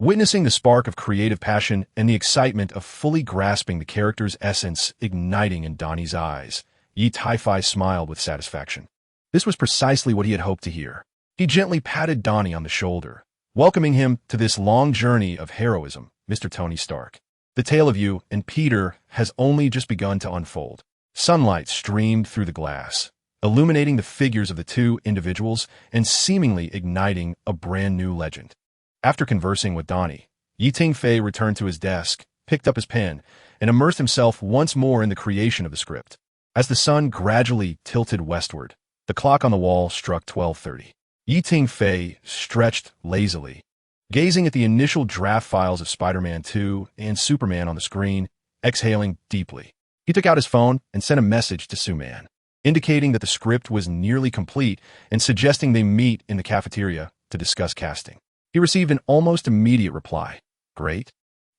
Witnessing the spark of creative passion and the excitement of fully grasping the character's essence igniting in Donnie's eyes, Tingfei smiled with satisfaction. This was precisely what he had hoped to hear. He gently patted Donnie on the shoulder, welcoming him to this long journey of heroism, Mr. Tony Stark. The tale of you and Peter has only just begun to unfold. Sunlight streamed through the glass, illuminating the figures of the two individuals and seemingly igniting a brand new legend. After conversing with Donnie, Tingfei returned to his desk, picked up his pen, and immersed himself once more in the creation of the script. As the sun gradually tilted westward, the clock on the wall struck 12:30. Tingfei stretched lazily, gazing at the initial draft files of Spider-Man 2 and Superman on the screen, exhaling deeply. He took out his phone and sent a message to Suman, indicating that the script was nearly complete and suggesting they meet in the cafeteria to discuss casting. He received an almost immediate reply. Great.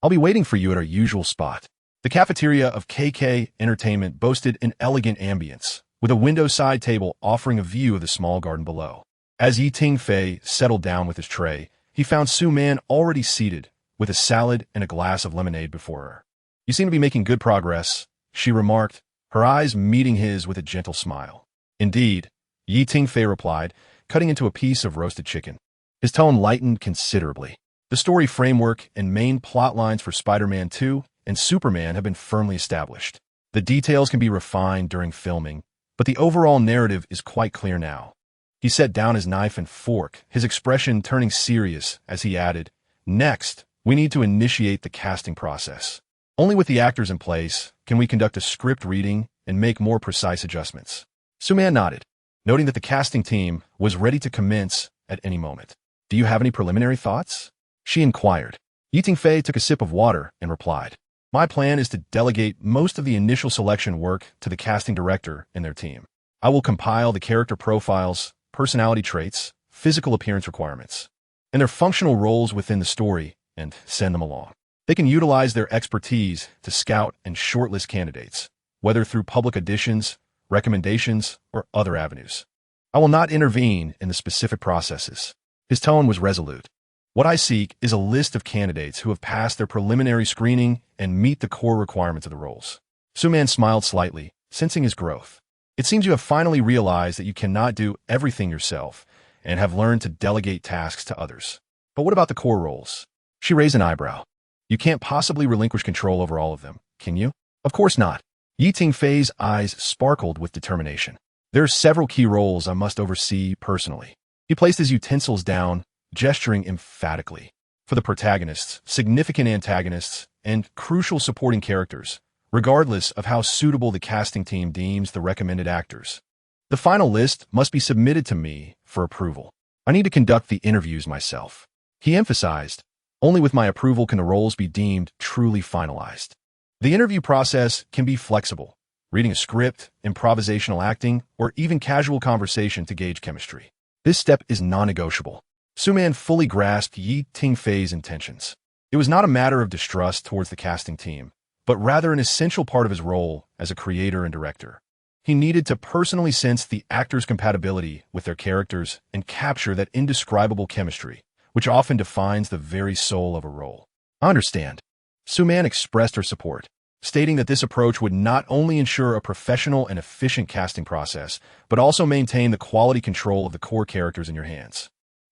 I'll be waiting for you at our usual spot. The cafeteria of KK Entertainment boasted an elegant ambience, with a window side table offering a view of the small garden below. As Tingfei settled down with his tray, he found Suman already seated, with a salad and a glass of lemonade before her. You seem to be making good progress, she remarked, her eyes meeting his with a gentle smile. Indeed, Tingfei replied, cutting into a piece of roasted chicken. His tone lightened considerably. The story framework and main plot lines for Spider-Man 2 and Superman have been firmly established. The details can be refined during filming, but the overall narrative is quite clear now. He set down his knife and fork, his expression turning serious as he added, Next, we need to initiate the casting process. Only with the actors in place can we conduct a script reading and make more precise adjustments. Suman nodded, noting that the casting team was ready to commence at any moment. Do you have any preliminary thoughts? She inquired. Tingfei took a sip of water and replied, "My plan is to delegate most of the initial selection work to the casting director and their team. I will compile the character profiles, personality traits, physical appearance requirements, and their functional roles within the story and send them along. They can utilize their expertise to scout and shortlist candidates, whether through public auditions, recommendations, or other avenues. I will not intervene in the specific processes." His tone was resolute. "What I seek is a list of candidates who have passed their preliminary screening and meet the core requirements of the roles." Suman smiled slightly, sensing his growth. "It seems you have finally realized that you cannot do everything yourself and have learned to delegate tasks to others. But what about the core roles?" She raised an eyebrow. "You can't possibly relinquish control over all of them, can you?" "Of course not." Tingfei's eyes sparkled with determination. "There are several key roles I must oversee personally." He placed his utensils down, gesturing emphatically. "For the protagonists, significant antagonists, and crucial supporting characters, regardless of how suitable the casting team deems the recommended actors. The final list must be submitted to me for approval. I need to conduct the interviews myself." He emphasized, "Only with my approval can the roles be deemed truly finalized." The interview process can be flexible, reading a script, improvisational acting, or even casual conversation to gauge chemistry. This step is non-negotiable. Suman fully grasped Tingfei's intentions. It was not a matter of distrust towards the casting team, but rather an essential part of his role as a creator and director. He needed to personally sense the actors' compatibility with their characters and capture that indescribable chemistry, which often defines the very soul of a role. "I understand." Suman expressed her support, stating that this approach would not only ensure a professional and efficient casting process, but also maintain the quality control of the core characters in your hands.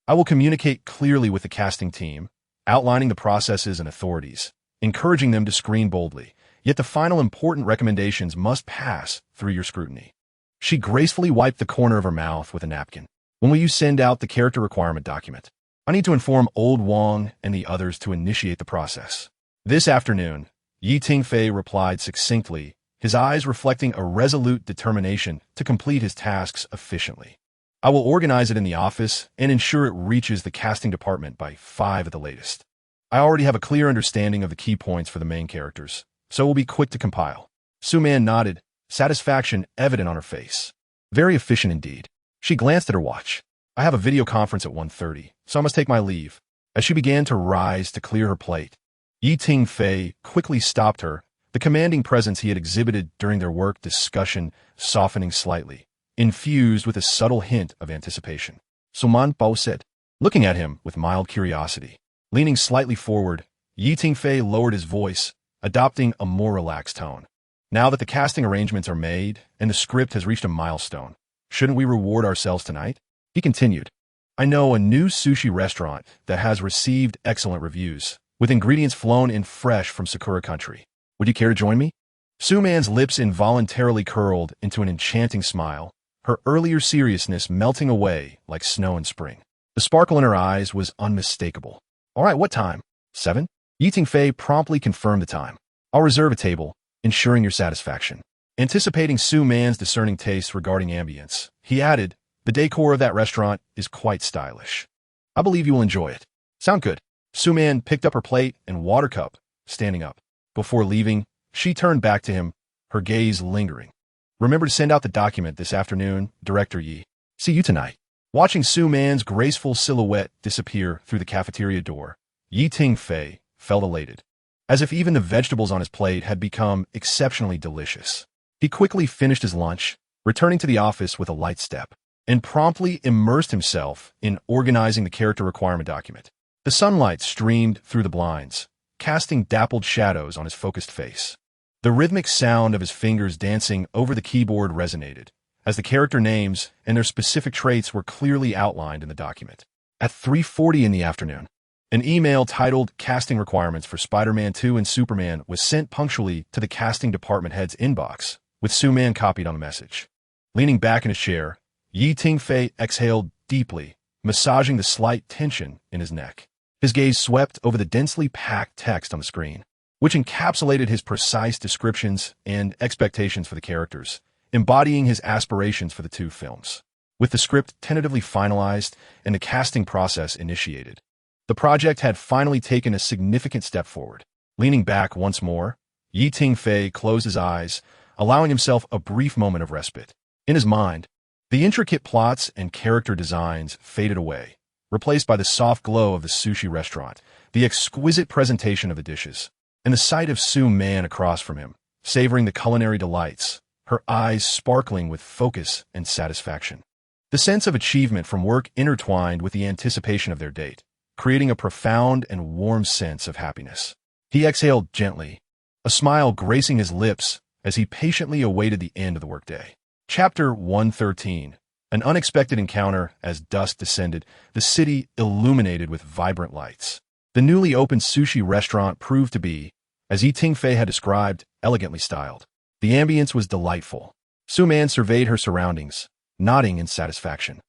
"I will communicate clearly with the casting team, outlining the processes and authorities, encouraging them to screen boldly, yet the final important recommendations must pass through your scrutiny." She gracefully wiped the corner of her mouth with a napkin. "When will you send out the character requirement document? I need to inform Old Wong and the others to initiate the process." "This afternoon," Tingfei replied succinctly, his eyes reflecting a resolute determination to complete his tasks efficiently. "I will organize it in the office and ensure it reaches the casting department by 5 at the latest. I already have a clear understanding of the key points for the main characters, so it will be quick to compile." Suman nodded, satisfaction evident on her face. "Very efficient indeed." She glanced at her watch. "I have a video conference at 1:30, so I must take my leave." As she began to rise to clear her plate, Tingfei quickly stopped her, the commanding presence he had exhibited during their work discussion softening slightly, infused with a subtle hint of anticipation. Suman Bao said, looking at him with mild curiosity. Leaning slightly forward, Tingfei lowered his voice, adopting a more relaxed tone. "Now that the casting arrangements are made and the script has reached a milestone, shouldn't we reward ourselves tonight?" He continued, "I know a new sushi restaurant that has received excellent reviews, with ingredients flown in fresh from Sakura country. Would you care to join me?" Suman's lips involuntarily curled into an enchanting smile, her earlier seriousness melting away like snow in spring. The sparkle in her eyes was unmistakable. "All right, what time?" 7? Tingfei promptly confirmed the time. "I'll reserve a table, ensuring your satisfaction." Anticipating Suman's discerning taste regarding ambience, he added, "The decor of that restaurant is quite stylish. I believe you will enjoy it." "Sound good." Suman picked up her plate and water cup, standing up. Before leaving, she turned back to him, her gaze lingering. "Remember to send out the document this afternoon, Director Yi. See you tonight." Watching Suman's graceful silhouette disappear through the cafeteria door, Tingfei felt elated, as if even the vegetables on his plate had become exceptionally delicious. He quickly finished his lunch, returning to the office with a light step, and promptly immersed himself in organizing the character requirement document. The sunlight streamed through the blinds, casting dappled shadows on his focused face. The rhythmic sound of his fingers dancing over the keyboard resonated, as the character names and their specific traits were clearly outlined in the document. At 3:40 in the afternoon, an email titled Casting Requirements for Spider-Man 2 and Superman was sent punctually to the casting department head's inbox, with Suman copied on the message. Leaning back in his chair, Tingfei exhaled deeply, massaging the slight tension in his neck. His gaze swept over the densely packed text on the screen, which encapsulated his precise descriptions and expectations for the characters, embodying his aspirations for the 2 films. With the script tentatively finalized and the casting process initiated, The project had finally taken a significant step forward. Leaning back once more, Tingfei closed his eyes, allowing himself a brief moment of respite. In his mind, the intricate plots and character designs faded away, replaced by the soft glow of the sushi restaurant, the exquisite presentation of the dishes, and the sight of Su Man across from him, savoring the culinary delights, her eyes sparkling with focus and satisfaction. The sense of achievement from work intertwined with the anticipation of their date, creating a profound and warm sense of happiness. He exhaled gently, a smile gracing his lips as he patiently awaited the end of the workday. Chapter 113. An unexpected encounter. As dusk descended, the city illuminated with vibrant lights. The newly opened sushi restaurant proved to be, as Tingfei had described, elegantly styled. The ambience was delightful. Su Man surveyed her surroundings, nodding in satisfaction.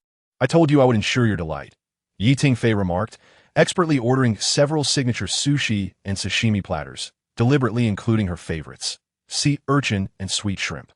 "I told you I would ensure your delight," Tingfei remarked, expertly ordering several signature sushi and sashimi platters, deliberately including her favorites, sea urchin and sweet shrimp.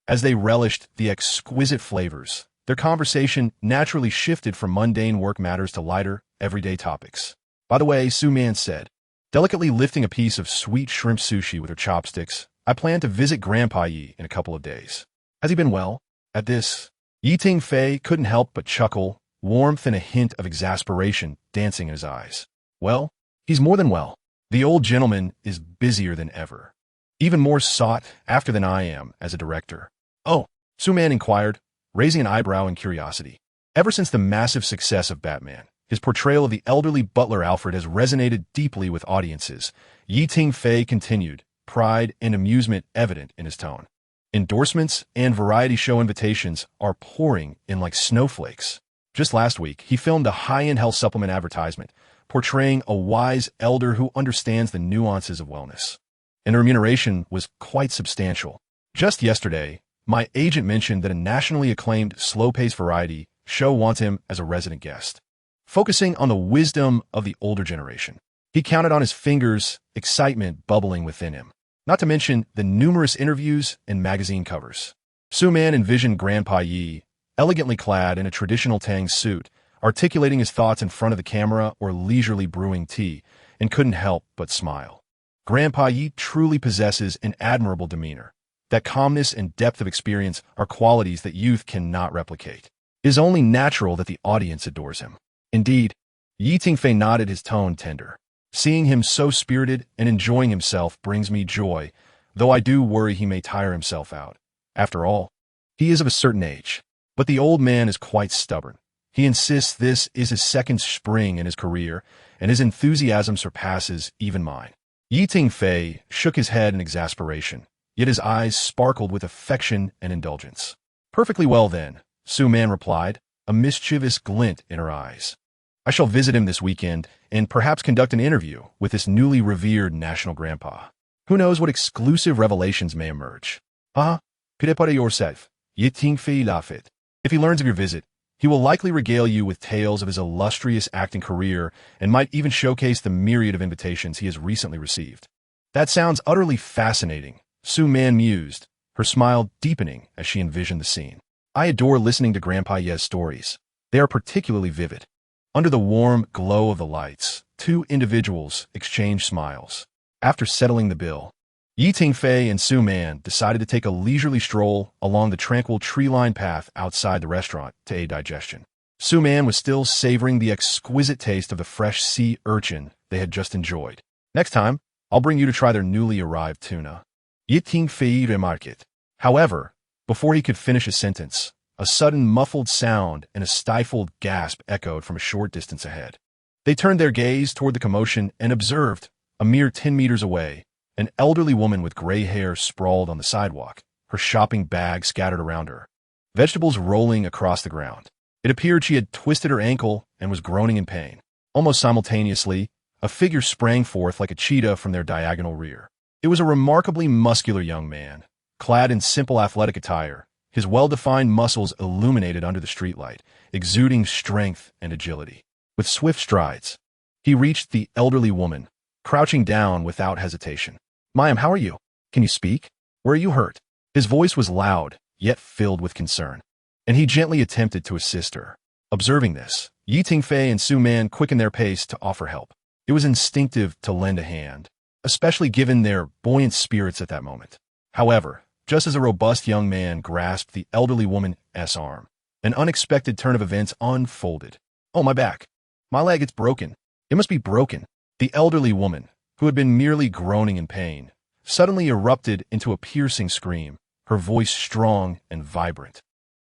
As they relished the exquisite flavors, their conversation naturally shifted from mundane work matters to lighter, everyday topics. "By the way," Su Man said, delicately lifting a piece of sweet shrimp sushi with her chopsticks, "I plan to visit Grandpa Yi in a couple of days. Has he been well?" At this, Tingfei couldn't help but chuckle, warmth and a hint of exasperation dancing in his eyes. "Well, he's more than well. The old gentleman is busier than ever. Even more sought after than I am as a director." "Oh," Su Man inquired, raising an eyebrow in curiosity. Ever since the massive success of Batman, his portrayal of the elderly butler Alfred has resonated deeply with audiences. Tingfei continued, pride and amusement evident in his tone. "Endorsements and variety show invitations are pouring in like snowflakes. Just last week, he filmed a high-end health supplement advertisement, portraying a wise elder who understands the nuances of wellness. And the remuneration was quite substantial. Just yesterday, my agent mentioned that a nationally acclaimed slow-paced variety show wants him as a resident guest, focusing on the wisdom of the older generation. He counted on his fingers, excitement bubbling within him. Not to mention the numerous interviews and magazine covers. Su Man envisioned Grandpa Yi, elegantly clad in a traditional Tang suit, articulating his thoughts in front of the camera or leisurely brewing tea, and couldn't help but smile. Grandpa Yi truly possesses an admirable demeanor. That calmness and depth of experience are qualities that youth cannot replicate. It is only natural that the audience adores him. Indeed, Tingfei nodded, his tone tender. "Seeing him so spirited and enjoying himself brings me joy, though I do worry he may tire himself out. After all, he is of a certain age. But the old man is quite stubborn. He insists this is his second spring in his career, and his enthusiasm surpasses even mine." Tingfei shook his head in exasperation, yet his eyes sparkled with affection and indulgence. "Perfectly well then," Su Man replied, a mischievous glint in her eyes. "I shall visit him this weekend and perhaps conduct an interview with this newly revered national grandpa. Who knows what exclusive revelations may emerge." "Ah, prepare yourself," Tingfei laughed. "If he learns of your visit, he will likely regale you with tales of his illustrious acting career and might even showcase the myriad of invitations he has recently received." "That sounds utterly fascinating," Su Man mused, her smile deepening as she envisioned the scene. "I adore listening to Grandpa Ye's stories. They are particularly vivid." Under the warm glow of the lights, two individuals exchanged smiles. After settling the bill, Tingfei and Su Man decided to take a leisurely stroll along the tranquil tree-lined path outside the restaurant to aid digestion. Su Man was still savoring the exquisite taste of the fresh sea urchin they had just enjoyed. "Next time, I'll bring you to try their newly arrived tuna," Tingfei remarked. However, before he could finish his sentence, a sudden muffled sound and a stifled gasp echoed from a short distance ahead. They turned their gaze toward the commotion and observed, a mere 10 meters away, an elderly woman with gray hair sprawled on the sidewalk, her shopping bag scattered around her, vegetables rolling across the ground. It appeared she had twisted her ankle and was groaning in pain. Almost simultaneously, a figure sprang forth like a cheetah from their diagonal rear. It was a remarkably muscular young man, clad in simple athletic attire, his well-defined muscles illuminated under the streetlight, exuding strength and agility. With swift strides, he reached the elderly woman, crouching down without hesitation. "Ma'am, how are you? Can you speak? Where are you hurt?" His voice was loud, yet filled with concern, and he gently attempted to assist her. Observing this, Yi Tingfei and Su Man quickened their pace to offer help. It was instinctive to lend a hand, especially given their buoyant spirits at that moment. However, just as a robust young man grasped the elderly woman's arm, an unexpected turn of events unfolded. "Oh, my back. My leg, it's broken. It must be broken." The elderly woman, who had been merely groaning in pain, suddenly erupted into a piercing scream, her voice strong and vibrant,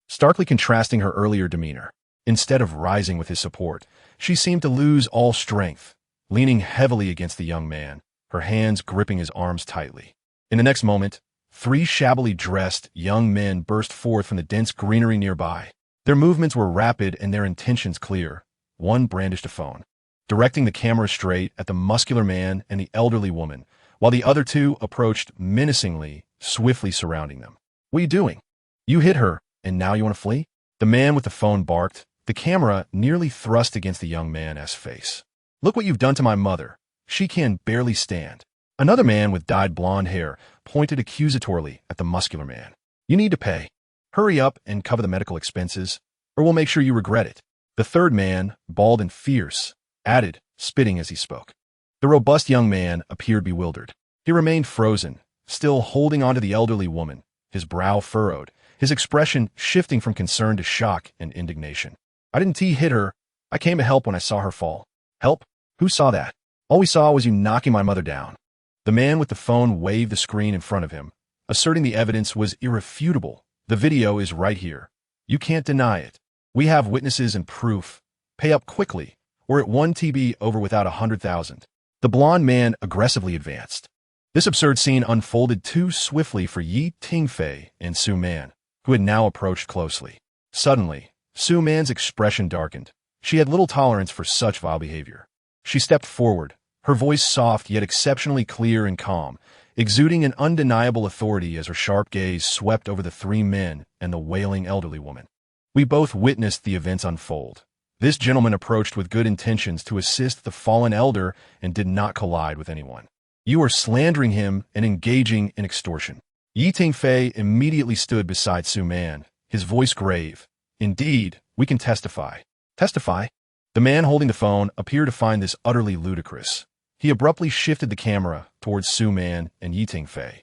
starkly contrasting her earlier demeanor. Instead of rising with his support, she seemed to lose all strength, leaning heavily against the young man, her hands gripping his arms tightly. In the next moment, 3 shabbily dressed young men burst forth from the dense greenery nearby. Their movements were rapid and their intentions clear. One brandished a phone, directing the camera straight at the muscular man and the elderly woman, while the other 2 approached menacingly, swiftly surrounding them. "What are you doing? You hit her, and now you want to flee?" The man with the phone barked, the camera nearly thrust against the young man's face. "Look what you've done to my mother. She can barely stand." Another man with dyed blonde hair pointed accusatorily at the muscular man. "You need to pay. Hurry up and cover the medical expenses, or we'll make sure you regret it." The third man, bald and fierce, added, spitting as he spoke. The robust young man appeared bewildered. He remained frozen, still holding onto the elderly woman, his brow furrowed, his expression shifting from concern to shock and indignation. "I didn't hit her. I came to help when I saw her fall." "Help? Who saw that?" "All we saw was you knocking my mother down." The man with the phone waved the screen in front of him, asserting the evidence was irrefutable. "The video is right here. You can't deny it. We have witnesses and proof. Pay up quickly, or it won't be over without 100,000. The blond man aggressively advanced. This absurd scene unfolded too swiftly for Yi Tingfei and Su Man, who had now approached closely. Suddenly, Su Man's expression darkened. She had little tolerance for such vile behavior. She stepped forward, her voice soft yet exceptionally clear and calm, exuding an undeniable authority as her sharp gaze swept over the 3 men and the wailing elderly woman. "We both witnessed the events unfold. This gentleman approached with good intentions to assist the fallen elder and did not collide with anyone. You are slandering him and engaging in extortion." Yi Tingfei immediately stood beside Su Man, his voice grave. "Indeed, we can testify." "Testify?" The man holding the phone appeared to find this utterly ludicrous. He abruptly shifted the camera towards Su Man and Yi Tingfei,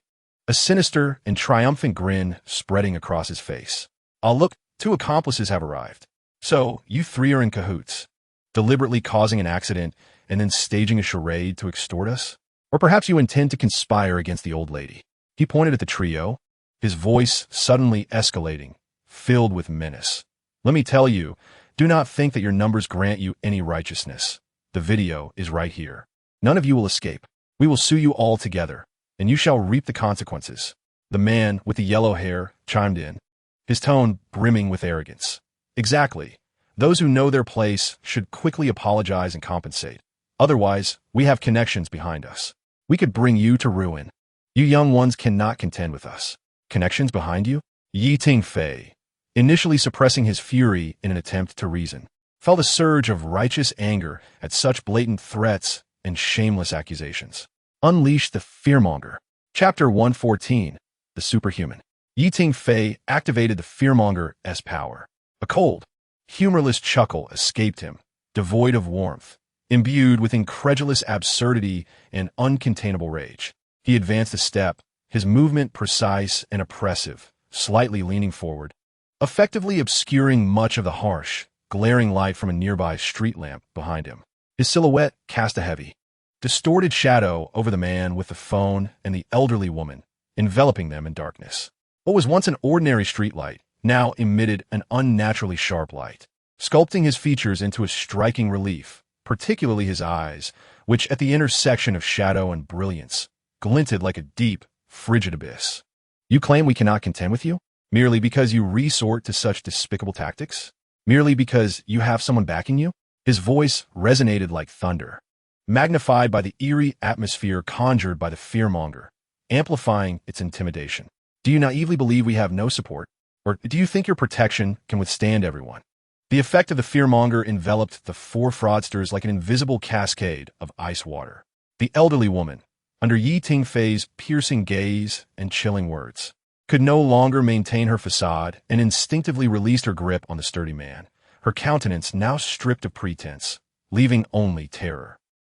a sinister and triumphant grin spreading across his face. "Ah, look, 2 accomplices have arrived. So, you 3 are in cahoots, deliberately causing an accident and then staging a charade to extort us? Or perhaps you intend to conspire against the old lady." He pointed at the trio, his voice suddenly escalating, filled with menace. "Let me tell you, do not think that your numbers grant you any righteousness. The video is right here. None of you will escape. We will sue you all together, and you shall reap the consequences." The man with the yellow hair chimed in, his tone brimming with arrogance. "Exactly. Those who know their place should quickly apologize and compensate. Otherwise, we have connections behind us. We could bring you to ruin. You young ones cannot contend with us." "Connections behind you?" Yi Tingfei, initially suppressing his fury in an attempt to reason, felt a surge of righteous anger at such blatant threats and shameless accusations. Unleash the fearmonger. Chapter 114, The Superhuman. Yi Tingfei activated the fearmonger's power. A cold, humorless chuckle escaped him, devoid of warmth, imbued with incredulous absurdity and uncontainable rage. He advanced a step, his movement precise and oppressive, slightly leaning forward, effectively obscuring much of the harsh, glaring light from a nearby street lamp behind him. His silhouette cast a heavy, distorted shadow over the man with the phone and the elderly woman, enveloping them in darkness. What was once an ordinary streetlight now emitted an unnaturally sharp light, sculpting his features into a striking relief, particularly his eyes, which at the intersection of shadow and brilliance glinted like a deep, frigid abyss. "You claim we cannot contend with you? Merely because you resort to such despicable tactics? Merely because you have someone backing you?" His voice resonated like thunder, magnified by the eerie atmosphere conjured by the fearmonger, amplifying its intimidation. "Do you naively believe we have no support? Or do you think your protection can withstand everyone?" The effect of the fearmonger enveloped the 4 fraudsters like an invisible cascade of ice water. The elderly woman, under Yi Tingfei's piercing gaze and chilling words, could no longer maintain her facade and instinctively released her grip on the sturdy man, her countenance now stripped of pretense, leaving only terror.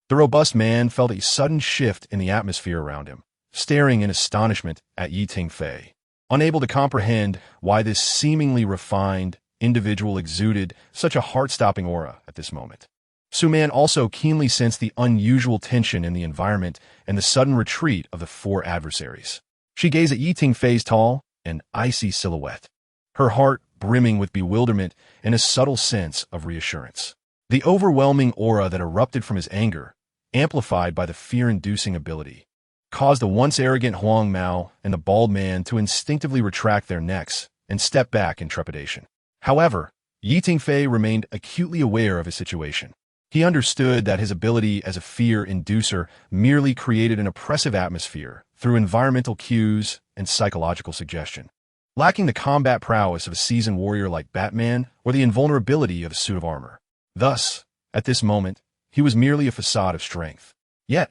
The robust man felt a sudden shift in the atmosphere around him, staring in astonishment at Tingfei, unable to comprehend why this seemingly refined individual exuded such a heart-stopping aura at this moment. Su-Man also keenly sensed the unusual tension in the environment and the sudden retreat of the four adversaries. She gazed at Tingfei's tall and icy silhouette, her heart brimming with bewilderment and a subtle sense of reassurance. The overwhelming aura that erupted from his anger, amplified by the fear-inducing ability, caused the once arrogant Huang Mao and the bald man to instinctively retract their necks and step back in trepidation. However, Tingfei remained acutely aware of his situation. He understood that his ability as a fear-inducer merely created an oppressive atmosphere through environmental cues and psychological suggestion, lacking the combat prowess of a seasoned warrior like Batman or the invulnerability of a suit of armor. Thus, at this moment, he was merely a facade of strength. Yet,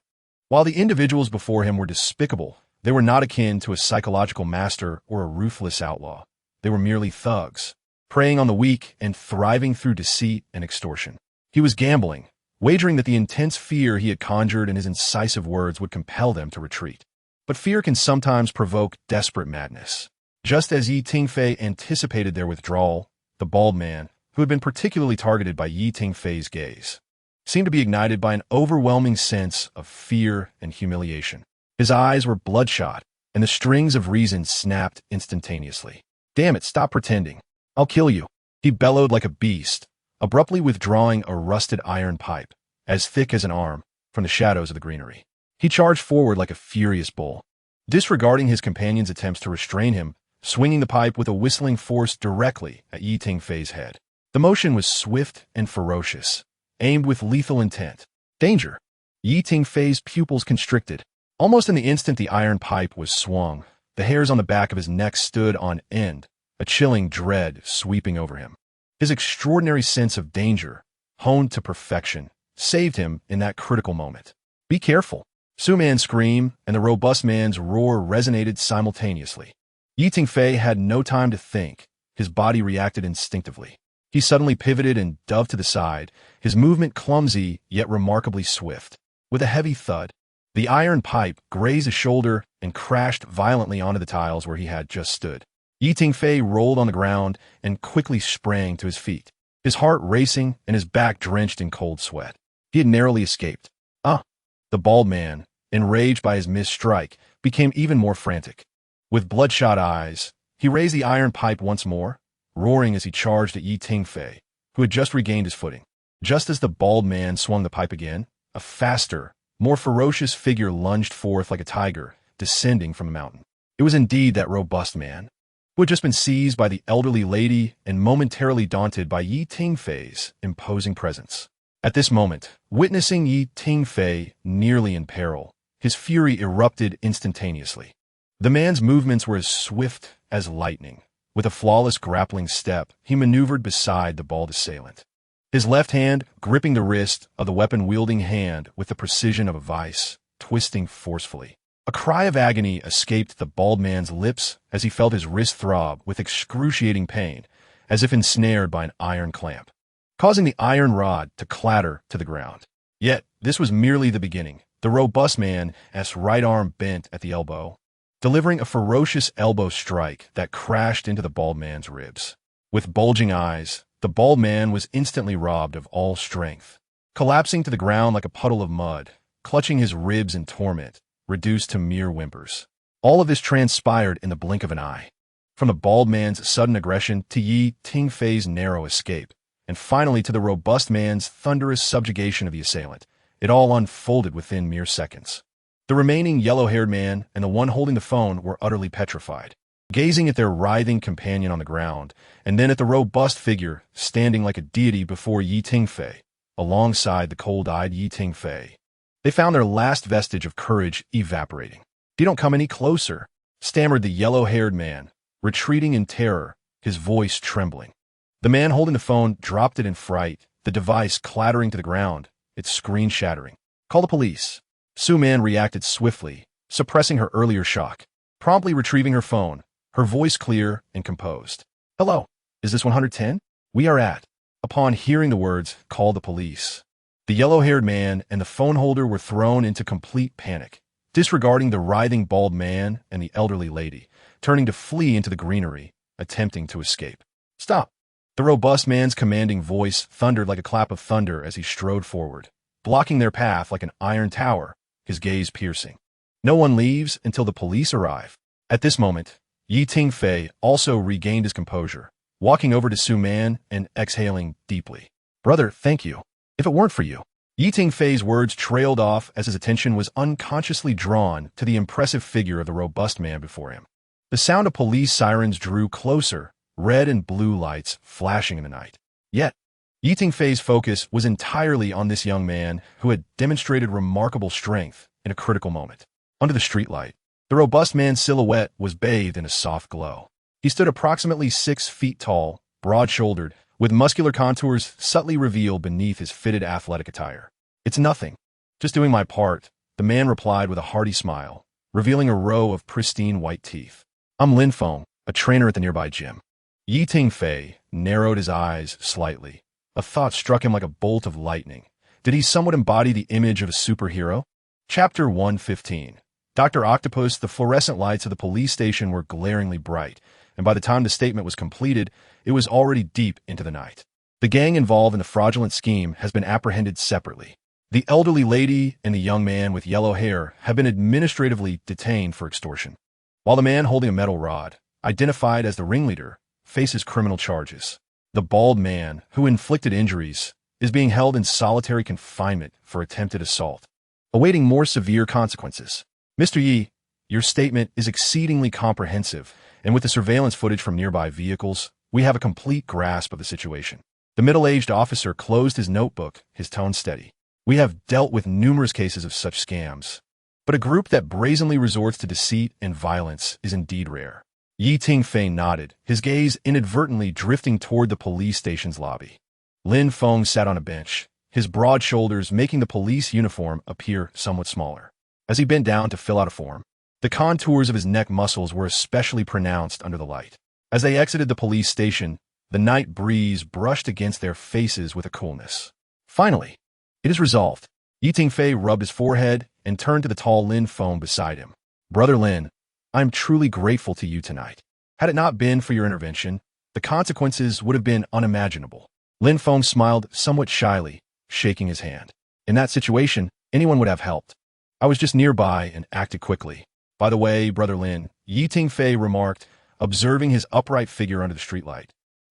while the individuals before him were despicable, they were not akin to a psychological master or a ruthless outlaw. They were merely thugs, preying on the weak and thriving through deceit and extortion. He was gambling, wagering that the intense fear he had conjured in his incisive words would compel them to retreat. But fear can sometimes provoke desperate madness. Just as Tingfei anticipated their withdrawal, the bald man, who had been particularly targeted by Tingfei's gaze, seemed to be ignited by an overwhelming sense of fear and humiliation. His eyes were bloodshot, and the strings of reason snapped instantaneously. "Damn it, stop pretending. I'll kill you," he bellowed like a beast, abruptly withdrawing a rusted iron pipe, as thick as an arm, from the shadows of the greenery. He charged forward like a furious bull, disregarding his companion's attempts to restrain him, swinging the pipe with a whistling force directly at Tingfei's head. The motion was swift and ferocious, aimed with lethal intent. Danger! Tingfei's pupils constricted. Almost in the instant the iron pipe was swung, the hairs on the back of his neck stood on end, a chilling dread sweeping over him. His extraordinary sense of danger, honed to perfection, saved him in that critical moment. "Be careful!" Su-Man's scream and the robust man's roar resonated simultaneously. Tingfei had no time to think. His body reacted instinctively. He suddenly pivoted and dove to the side, his movement clumsy yet remarkably swift. With a heavy thud, the iron pipe grazed his shoulder and crashed violently onto the tiles where he had just stood. Tingfei rolled on the ground and quickly sprang to his feet, his heart racing and his back drenched in cold sweat. He had narrowly escaped. The bald man, enraged by his missed strike, became even more frantic. With bloodshot eyes, he raised the iron pipe once more, roaring as he charged at Tingfei, who had just regained his footing. Just as the bald man swung the pipe again, a faster, more ferocious figure lunged forth like a tiger, descending from the mountain. It was indeed that robust man, who had just been seized by the elderly lady and momentarily daunted by Tingfei's imposing presence. At this moment, witnessing Tingfei nearly in peril, his fury erupted instantaneously. The man's movements were as swift as lightning. With a flawless grappling step, he maneuvered beside the bald assailant, his left hand gripping the wrist of the weapon-wielding hand with the precision of a vice, twisting forcefully. A cry of agony escaped the bald man's lips as he felt his wrist throb with excruciating pain, as if ensnared by an iron clamp, causing the iron rod to clatter to the ground. Yet, this was merely the beginning. The robust man's right arm bent at the elbow, delivering a ferocious elbow strike that crashed into the bald man's ribs. With bulging eyes, the bald man was instantly robbed of all strength, collapsing to the ground like a puddle of mud, clutching his ribs in torment, reduced to mere whimpers. All of this transpired in the blink of an eye. From the bald man's sudden aggression to Tingfei's narrow escape, and finally to the robust man's thunderous subjugation of the assailant, it all unfolded within mere seconds. The remaining yellow-haired man and the one holding the phone were utterly petrified, gazing at their writhing companion on the ground, and then at the robust figure standing like a deity before Tingfei, alongside the cold-eyed Tingfei. They found their last vestige of courage evaporating. "If you don't come any closer," stammered the yellow-haired man, retreating in terror, his voice trembling. The man holding the phone dropped it in fright, the device clattering to the ground, its screen shattering. "Call the police." Su-Man reacted swiftly, suppressing her earlier shock, promptly retrieving her phone, her voice clear and composed. "Hello, is this 110? We are at Upon hearing the words, "Call the police," the yellow-haired man and the phone holder were thrown into complete panic, disregarding the writhing bald man and the elderly lady, turning to flee into the greenery, attempting to escape. "Stop!" The robust man's commanding voice thundered like a clap of thunder as he strode forward, blocking their path like an iron tower, his gaze piercing. "No one leaves until the police arrive." At this moment, Tingfei also regained his composure, walking over to Su Man and exhaling deeply. "Brother, thank you. If it weren't for you." Tingfei's words trailed off as his attention was unconsciously drawn to the impressive figure of the robust man before him. The sound of police sirens drew closer, red and blue lights flashing in the night. Yet, Tingfei's focus was entirely on this young man who had demonstrated remarkable strength in a critical moment. Under the streetlight, the robust man's silhouette was bathed in a soft glow. He stood approximately 6 feet tall, broad-shouldered, with muscular contours subtly revealed beneath his fitted athletic attire. "It's nothing. Just doing my part," the man replied with a hearty smile, revealing a row of pristine white teeth. "I'm Lin Feng, a trainer at the nearby gym." Tingfei narrowed his eyes slightly. A thought struck him like a bolt of lightning. Did he somewhat embody the image of a superhero? Chapter 115. Dr. Octopus. The fluorescent lights of the police station were glaringly bright, and by the time the statement was completed, it was already deep into the night. The gang involved in the fraudulent scheme has been apprehended separately. The elderly lady and the young man with yellow hair have been administratively detained for extortion, while the man holding a metal rod, identified as the ringleader, faces criminal charges. The bald man, who inflicted injuries, is being held in solitary confinement for attempted assault, awaiting more severe consequences. Mr. Yi, your statement is exceedingly comprehensive, and with the surveillance footage from nearby vehicles, we have a complete grasp of the situation. The middle-aged officer closed his notebook, his tone steady. "We have dealt with numerous cases of such scams, but a group that brazenly resorts to deceit and violence is indeed rare." Tingfei nodded, his gaze inadvertently drifting toward the police station's lobby. Lin Feng sat on a bench, his broad shoulders making the police uniform appear somewhat smaller. As he bent down to fill out a form, the contours of his neck muscles were especially pronounced under the light. As they exited the police station, the night breeze brushed against their faces with a coolness. "Finally, it is resolved." Tingfei rubbed his forehead and turned to the tall Lin Feng beside him. "Brother Lin, I am truly grateful to you tonight. Had it not been for your intervention, the consequences would have been unimaginable." Lin Feng smiled somewhat shyly, shaking his hand. "In that situation, anyone would have helped. I was just nearby and acted quickly. By the way, Brother Lin," Tingfei remarked, observing his upright figure under the streetlight,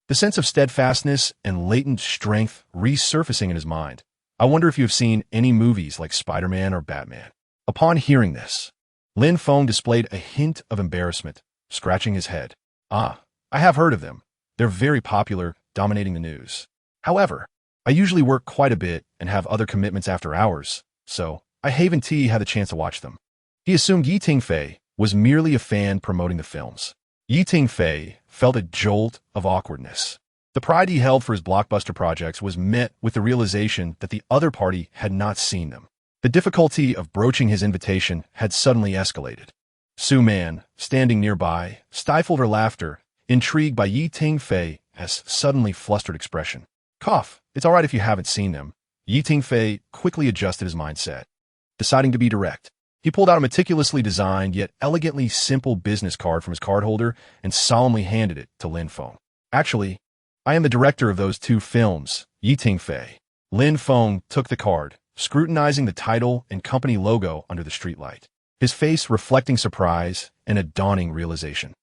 the sense of steadfastness and latent strength resurfacing in his mind. "I wonder if you have seen any movies like Spider-Man or Batman." Upon hearing this, Lin Feng displayed a hint of embarrassment, scratching his head. "Ah, I have heard of them. They're very popular, dominating the news. However, I usually work quite a bit and have other commitments after hours, so I haven't had the chance to watch them." He assumed Tingfei was merely a fan promoting the films. Tingfei felt a jolt of awkwardness. The pride he held for his blockbuster projects was met with the realization that the other party had not seen them. The difficulty of broaching his invitation had suddenly escalated. Su Man, standing nearby, stifled her laughter, intrigued by Tingfei's suddenly flustered expression. "Cough, it's all right if you haven't seen them." Tingfei quickly adjusted his mindset. Deciding to be direct, he pulled out a meticulously designed yet elegantly simple business card from his card holder and solemnly handed it to Lin Feng. "Actually, I am the director of those 2 films, Tingfei." Lin Feng took the card, scrutinizing the title and company logo under the streetlight, his face reflecting surprise and a dawning realization.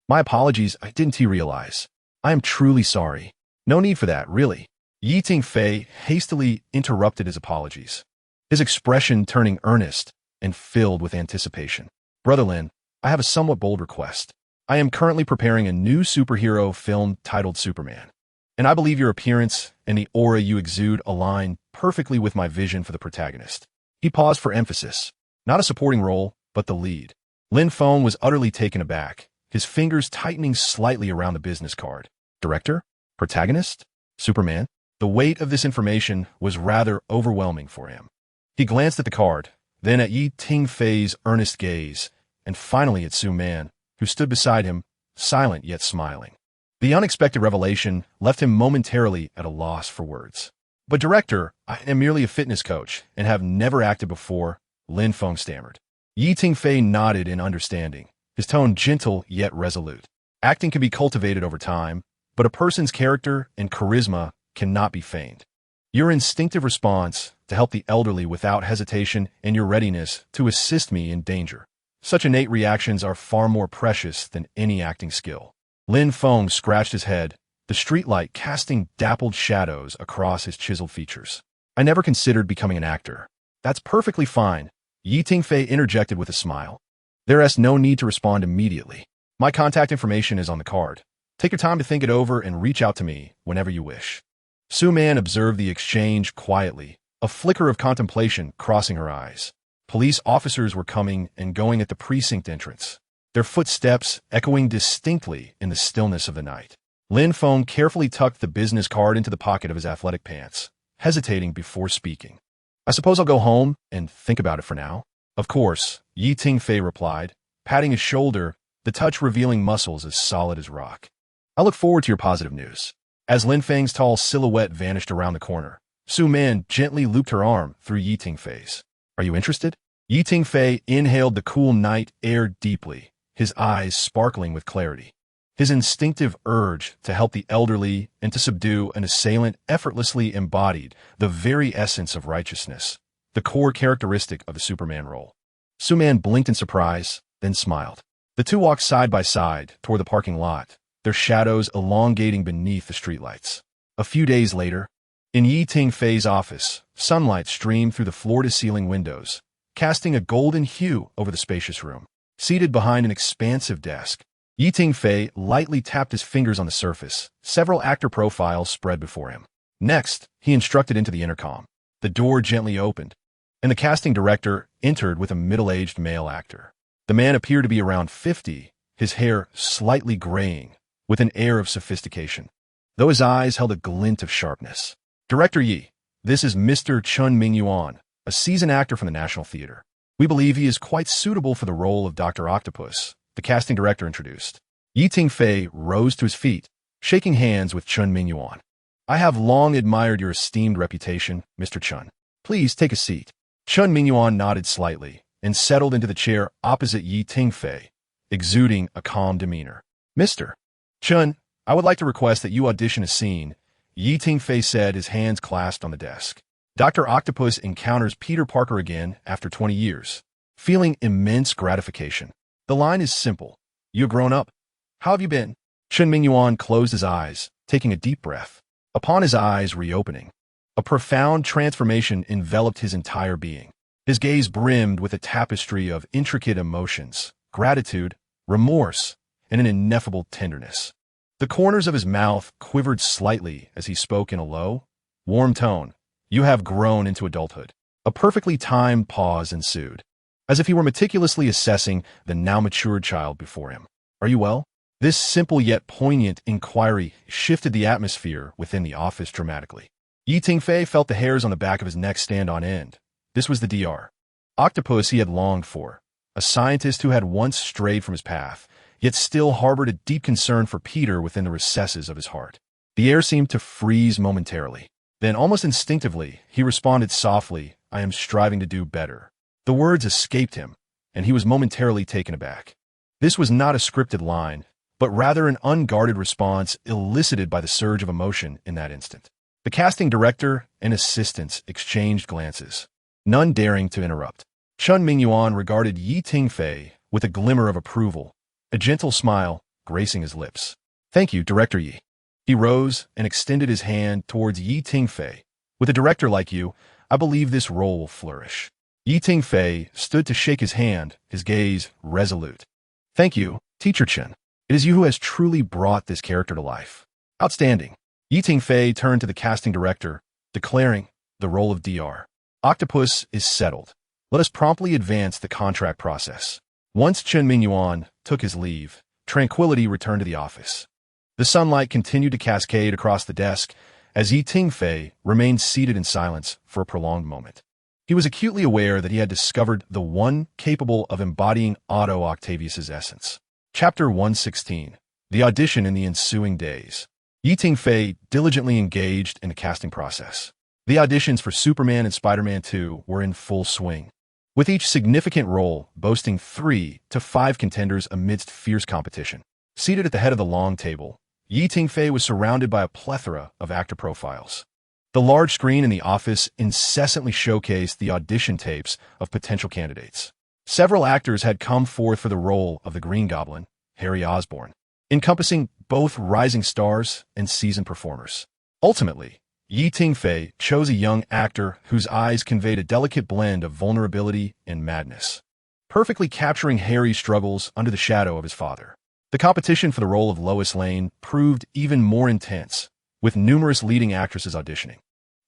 My apologies, I didn't realize. I am truly sorry." "No need for that, really." Tingfei hastily interrupted his apologies, his expression turning earnest and filled with anticipation. "Brother Lin, I have a somewhat bold request. I am currently preparing a new superhero film titled Superman, and I believe your appearance and the aura you exude align perfectly with my vision for the protagonist." He paused for emphasis. Not a supporting role, but the lead. Lin Feng was utterly taken aback, his fingers tightening slightly around the business card. Director? Protagonist? Superman? The weight of this information was rather overwhelming for him. He glanced at the card, then at Tingfei's earnest gaze, and finally at Su Man, who stood beside him, silent yet smiling. The unexpected revelation left him momentarily at a loss for words. But director, I am merely a fitness coach and have never acted before, Lin Feng stammered. Tingfei nodded in understanding, his tone gentle yet resolute. Acting can be cultivated over time, but a person's character and charisma cannot be feigned. Your instinctive response to help the elderly without hesitation and your readiness to assist me in danger. Such innate reactions are far more precious than any acting skill. Lin Feng scratched his head, the streetlight casting dappled shadows across his chiseled features. I never considered becoming an actor. That's perfectly fine, Tingfei interjected with a smile. There is no need to respond immediately. My contact information is on the card. Take your time to think it over and reach out to me whenever you wish. Su Man observed the exchange quietly, a flicker of contemplation crossing her eyes. Police officers were coming and going at the precinct entrance, their footsteps echoing distinctly in the stillness of the night. Lin Feng carefully tucked the business card into the pocket of his athletic pants, hesitating before speaking. I suppose I'll go home and think about it for now. Of course, Tingfei replied, patting his shoulder, the touch revealing muscles as solid as rock. I look forward to your positive news. As Lin Feng's tall silhouette vanished around the corner, Su Man gently looped her arm through Tingfei's. Are you interested? Tingfei inhaled the cool night air deeply, his eyes sparkling with clarity. His instinctive urge to help the elderly and to subdue an assailant effortlessly embodied the very essence of righteousness, the core characteristic of the Superman role. Su Man blinked in surprise, then smiled. The two walked side by side toward the parking lot, their shadows elongating beneath the streetlights. A few days later, in Tingfei's office, sunlight streamed through the floor-to-ceiling windows, casting a golden hue over the spacious room. Seated behind an expansive desk, Tingfei lightly tapped his fingers on the surface. Several actor profiles spread before him. Next, he instructed into the intercom. The door gently opened, and the casting director entered with a middle-aged male actor. The man appeared to be around 50, his hair slightly graying, with an air of sophistication, though his eyes held a glint of sharpness. Director Yi, this is Mr. Chun Mingyuan, a seasoned actor from the National Theater. We believe he is quite suitable for the role of Dr. Octopus, the casting director introduced. Tingfei rose to his feet, shaking hands with Chun Mingyuan. I have long admired your esteemed reputation, Mr. Chun. Please take a seat. Chun Mingyuan nodded slightly and settled into the chair opposite Tingfei, exuding a calm demeanor. Mr. Chun, I would like to request that you audition a scene, Tingfei said, his hands clasped on the desk. Dr. Octopus encounters Peter Parker again after 20 years, feeling immense gratification. The line is simple. You've grown up. How have you been? Chun Mingyuan closed his eyes, taking a deep breath. Upon his eyes reopening, a profound transformation enveloped his entire being. His gaze brimmed with a tapestry of intricate emotions, gratitude, remorse, and an ineffable tenderness. The corners of his mouth quivered slightly as he spoke in a low, warm tone. You have grown into adulthood. A perfectly timed pause ensued, as if he were meticulously assessing the now matured child before him. Are you well? This simple yet poignant inquiry shifted the atmosphere within the office dramatically. Tingfei felt the hairs on the back of his neck stand on end. This was the Dr. Octopus he had longed for, a scientist who had once strayed from his path, yet still harbored a deep concern for Peter within the recesses of his heart. The air seemed to freeze momentarily. Then, almost instinctively, he responded softly, I am striving to do better. The words escaped him, and he was momentarily taken aback. This was not a scripted line, but rather an unguarded response elicited by the surge of emotion in that instant. The casting director and assistants exchanged glances, none daring to interrupt. Chun Mingyuan regarded Tingfei with a glimmer of approval, a gentle smile gracing his lips. Thank you, Director Yi. He rose and extended his hand towards Tingfei. With a director like you, I believe this role will flourish. Tingfei stood to shake his hand, his gaze resolute. Thank you, Teacher Chen. It is you who has truly brought this character to life. Outstanding. Tingfei turned to the casting director, declaring, the role of Dr. Octopus is settled. Let us promptly advance the contract process. Once Chun Mingyuan took his leave, tranquility returned to the office. The sunlight continued to cascade across the desk as Tingfei remained seated in silence for a prolonged moment. He was acutely aware that he had discovered the one capable of embodying Otto Octavius's essence. Chapter 116. The audition in the ensuing days. Tingfei diligently engaged in the casting process. The auditions for Superman and Spider-Man 2 were in full swing, with each significant role boasting 3 to 5 contenders amidst fierce competition. Seated at the head of the long table, Tingfei was surrounded by a plethora of actor profiles. The large screen in the office incessantly showcased the audition tapes of potential candidates. Several actors had come forth for the role of the Green Goblin, Harry Osborn, encompassing both rising stars and seasoned performers. Ultimately, Tingfei chose a young actor whose eyes conveyed a delicate blend of vulnerability and madness, perfectly capturing Harry's struggles under the shadow of his father. The competition for the role of Lois Lane proved even more intense, with numerous leading actresses auditioning.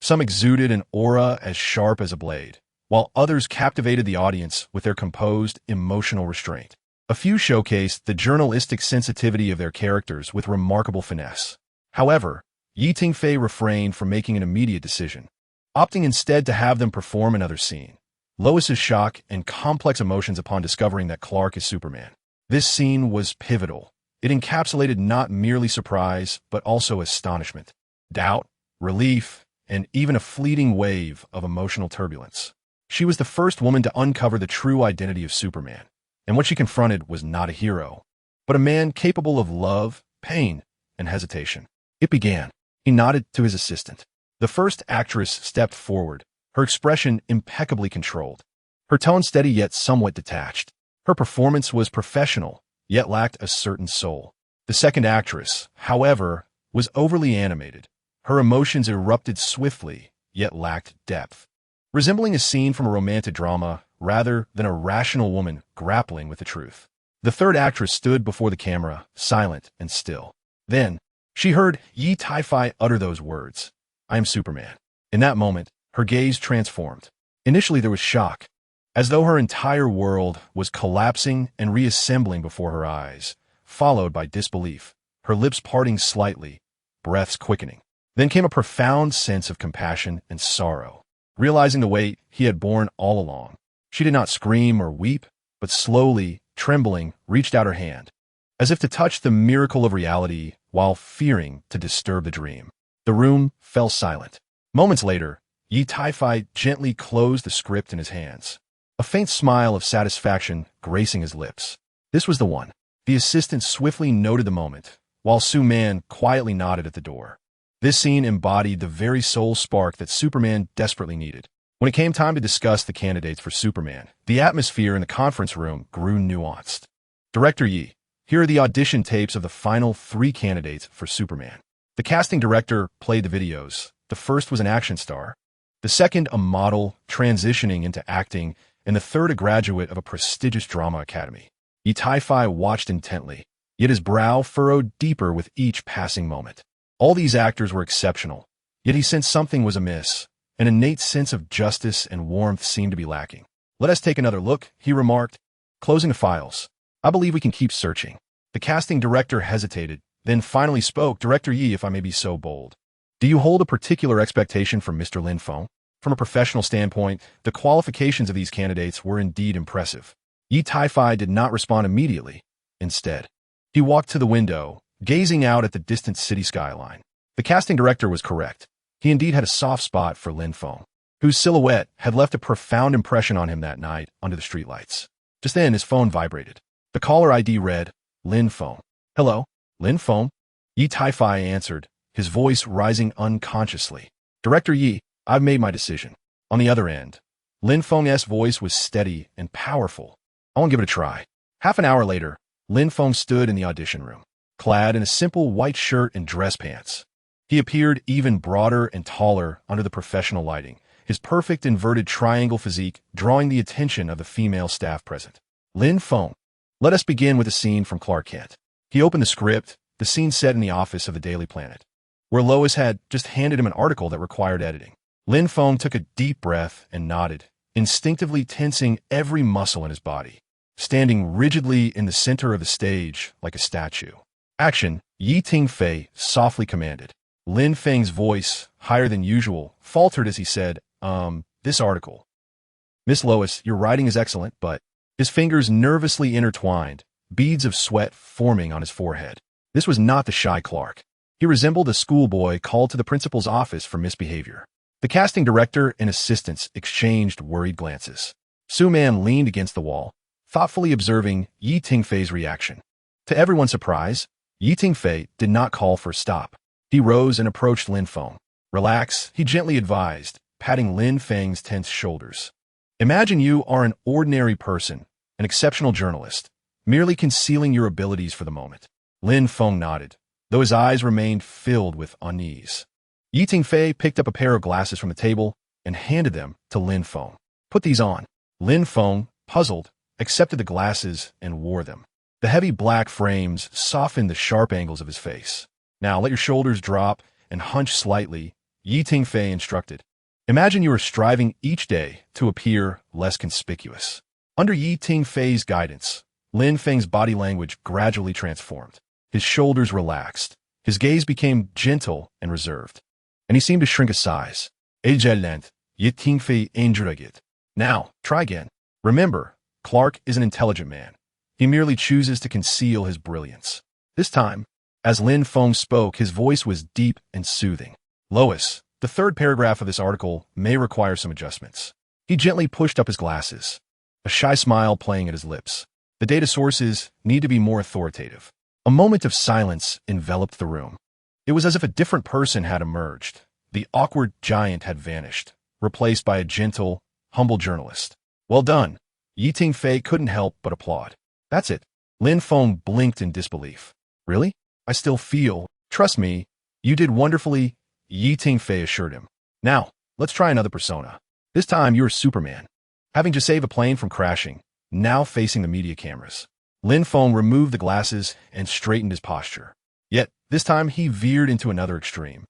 Some exuded an aura as sharp as a blade, while others captivated the audience with their composed, emotional restraint. A few showcased the journalistic sensitivity of their characters with remarkable finesse. However, Tingfei refrained from making an immediate decision, opting instead to have them perform another scene. Lois's shock and complex emotions upon discovering that Clark is Superman. This scene was pivotal. It encapsulated not merely surprise, but also astonishment, doubt, relief, and even a fleeting wave of emotional turbulence. She was the first woman to uncover the true identity of Superman, and what she confronted was not a hero, but a man capable of love, pain, and hesitation. It began. He nodded to his assistant. The first actress stepped forward, her expression impeccably controlled, her tone steady yet somewhat detached. Her performance was professional, yet lacked a certain soul. The second actress, however, was overly animated. Her emotions erupted swiftly, yet lacked depth, resembling a scene from a romantic drama rather than a rational woman grappling with the truth. The third actress stood before the camera, silent and still. Then, she heard Tingfei utter those words, "I am Superman." In that moment, her gaze transformed. Initially there was shock, as though her entire world was collapsing and reassembling before her eyes, followed by disbelief, her lips parting slightly, breaths quickening. Then came a profound sense of compassion and sorrow, realizing the weight he had borne all along. She did not scream or weep, but slowly, trembling, reached out her hand, as if to touch the miracle of reality while fearing to disturb the dream. The room fell silent. Moments later, Tingfei gently closed the script in his hands, a faint smile of satisfaction gracing his lips. This was the one. The assistant swiftly noted the moment, while Su Man quietly nodded at the door. This scene embodied the very soul spark that Superman desperately needed. When it came time to discuss the candidates for Superman, the atmosphere in the conference room grew nuanced. Director Yi, here are the audition tapes of the final 3 candidates for Superman. The casting director played the videos. The first was an action star, the second a model transitioning into acting, and the third a graduate of a prestigious drama academy. Tingfei watched intently, yet his brow furrowed deeper with each passing moment. All these actors were exceptional, yet he sensed something was amiss. An innate sense of justice and warmth seemed to be lacking. "Let us take another look," he remarked, closing the files. "I believe we can keep searching." The casting director hesitated, then finally spoke. "Director Yi, if I may be so bold, do you hold a particular expectation from Mr. Lin Feng?" From a professional standpoint, the qualifications of these candidates were indeed impressive. Tingfei did not respond immediately. Instead, he walked to the window, gazing out at the distant city skyline. The casting director was correct. He indeed had a soft spot for Lin Feng, whose silhouette had left a profound impression on him that night under the streetlights. Just then, his phone vibrated. The caller ID read, "Lin Feng." "Hello, Lin Feng?" Tingfei answered, his voice rising unconsciously. "Director Yi, I've made my decision." On the other end, Lin Feng's voice was steady and powerful. "I want to give it a try." Half an hour later, Lin Feng stood in the audition room, clad in a simple white shirt and dress pants. He appeared even broader and taller under the professional lighting, his perfect inverted triangle physique drawing the attention of the female staff present. "Lin Feng, let us begin with a scene from Clark Kent." He opened the script, the scene set in the office of the Daily Planet, where Lois had just handed him an article that required editing. Lin Feng took a deep breath and nodded, instinctively tensing every muscle in his body, standing rigidly in the center of the stage like a statue. "Action," Tingfei softly commanded. Lin Feng's voice, higher than usual, faltered as he said, this article. "Miss Lois, your writing is excellent, but..." His fingers nervously intertwined, beads of sweat forming on his forehead. This was not the shy Clark. He resembled a schoolboy called to the principal's office for misbehavior. The casting director and assistants exchanged worried glances. Su Man leaned against the wall, thoughtfully observing Yi Tingfei's reaction. To everyone's surprise, Yi Tingfei did not call for a stop. He rose and approached Lin Feng. Relax, he gently advised, patting Lin Feng's tense shoulders. Imagine you are an ordinary person, an exceptional journalist, merely concealing your abilities for the moment. Lin Feng nodded, though his eyes remained filled with unease. Yi Tingfei picked up a pair of glasses from the table and handed them to Lin Feng. Put these on. Lin Feng, puzzled, accepted the glasses and wore them. The heavy black frames softened the sharp angles of his face. Now let your shoulders drop and hunch slightly, Yi Tingfei instructed. Imagine you are striving each day to appear less conspicuous. Under Yi Tingfei's guidance, Lin Feng's body language gradually transformed. His shoulders relaxed. His gaze became gentle and reserved, and he seemed to shrink a size. Excellent, Yi Tingfei enjoyed. Now, try again. Remember, Clark is an intelligent man. He merely chooses to conceal his brilliance. This time, as Lin Feng spoke, his voice was deep and soothing. Lois, the third paragraph of this article may require some adjustments. He gently pushed up his glasses, a shy smile playing at his lips. The data sources need to be more authoritative. A moment of silence enveloped the room. It was as if a different person had emerged. The awkward giant had vanished, replaced by a gentle, humble journalist. Well done. Yi Tingfei couldn't help but applaud. That's it. Lin Feng blinked in disbelief. Really? I still feel. Trust me, you did wonderfully, Yi Tingfei assured him. Now, let's try another persona. This time you're Superman. Having to save a plane from crashing, now facing the media cameras. Lin Feng removed the glasses and straightened his posture. Yet, this time he veered into another extreme.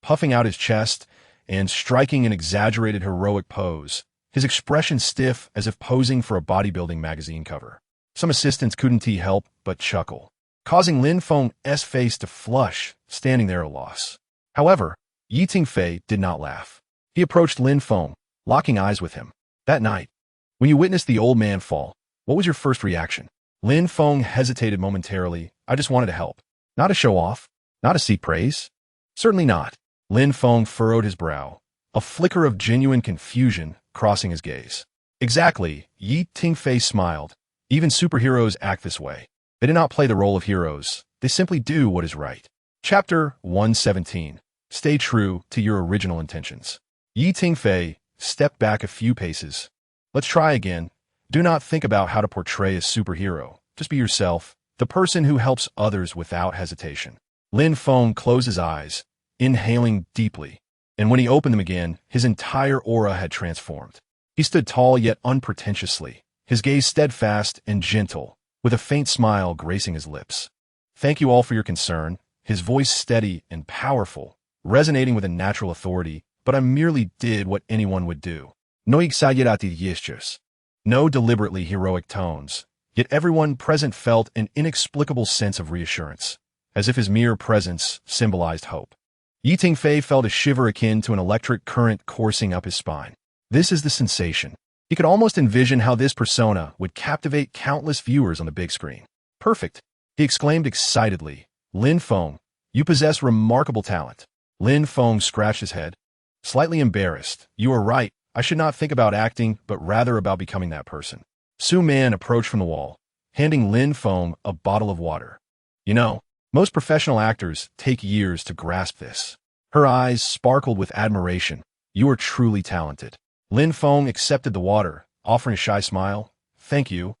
Puffing out his chest and striking an exaggerated heroic pose, his expression stiff as if posing for a bodybuilding magazine cover. Some assistants couldn't help but chuckle, causing Lin Feng's face to flush, standing there at a loss. However, Yi Tingfei did not laugh. He approached Lin Feng, locking eyes with him. That night, when you witnessed the old man fall, what was your first reaction? Lin Feng hesitated momentarily. I just wanted to help. Not to show off, not to seek praise. Certainly not. Lin Feng furrowed his brow, a flicker of genuine confusion crossing his gaze. Exactly, Yi Tingfei smiled. Even superheroes act this way. They do not play the role of heroes. They simply do what is right. Chapter 117. Stay true to your original intentions. Yi Tingfei stepped back a few paces. Let's try again. Do not think about how to portray a superhero. Just be yourself, the person who helps others without hesitation. Lin Feng closed his eyes, inhaling deeply, and when he opened them again, his entire aura had transformed. He stood tall yet unpretentiously, his gaze steadfast and gentle, with a faint smile gracing his lips. Thank you all for your concern, his voice steady and powerful, resonating with a natural authority, but I merely did what anyone would do. No exagerati gestures. No deliberately heroic tones, yet everyone present felt an inexplicable sense of reassurance, as if his mere presence symbolized hope. Yi Tingfei felt a shiver akin to an electric current coursing up his spine. This is the sensation. He could almost envision how this persona would captivate countless viewers on the big screen. Perfect, he exclaimed excitedly. Lin Feng, you possess remarkable talent. Lin Feng scratched his head. Slightly embarrassed. You are right. I should not think about acting, but rather about becoming that person. Su Man approached from the wall, handing Lin Feng a bottle of water. You know, most professional actors take years to grasp this. Her eyes sparkled with admiration. You are truly talented. Lin Feng accepted the water, offering a shy smile. Thank you.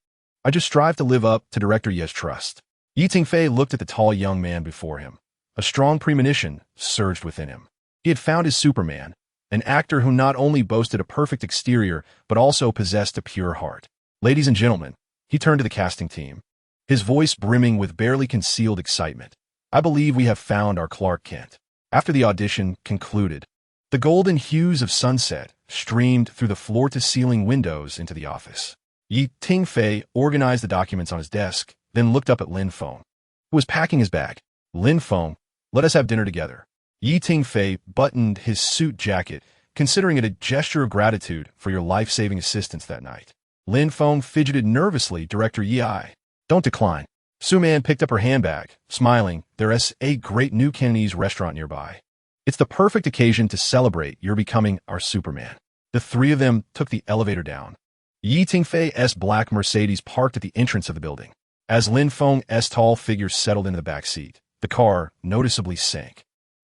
I just strive to live up to Director Ye's trust. Yi Tingfei looked at the tall young man before him. A strong premonition surged within him. He had found his Superman, an actor who not only boasted a perfect exterior, but also possessed a pure heart. Ladies and gentlemen, he turned to the casting team, his voice brimming with barely concealed excitement. I believe we have found our Clark Kent. After the audition concluded, the golden hues of sunset streamed through the floor-to-ceiling windows into the office. Yi Tingfei organized the documents on his desk, then looked up at Lin Feng, who was packing his bag. Lin Feng, let us have dinner together. Yi Tingfei buttoned his suit jacket, considering it a gesture of gratitude for your life-saving assistance that night. Lin Feng fidgeted nervously. Director Yi, don't decline. Su Man picked up her handbag, smiling. There's a great new Cantonese restaurant nearby. It's the perfect occasion to celebrate your becoming our Superman. The three of them took the elevator down. Tingfei's black Mercedes parked at the entrance of the building. As Lin Feng's tall figure settled into the back seat, the car noticeably sank.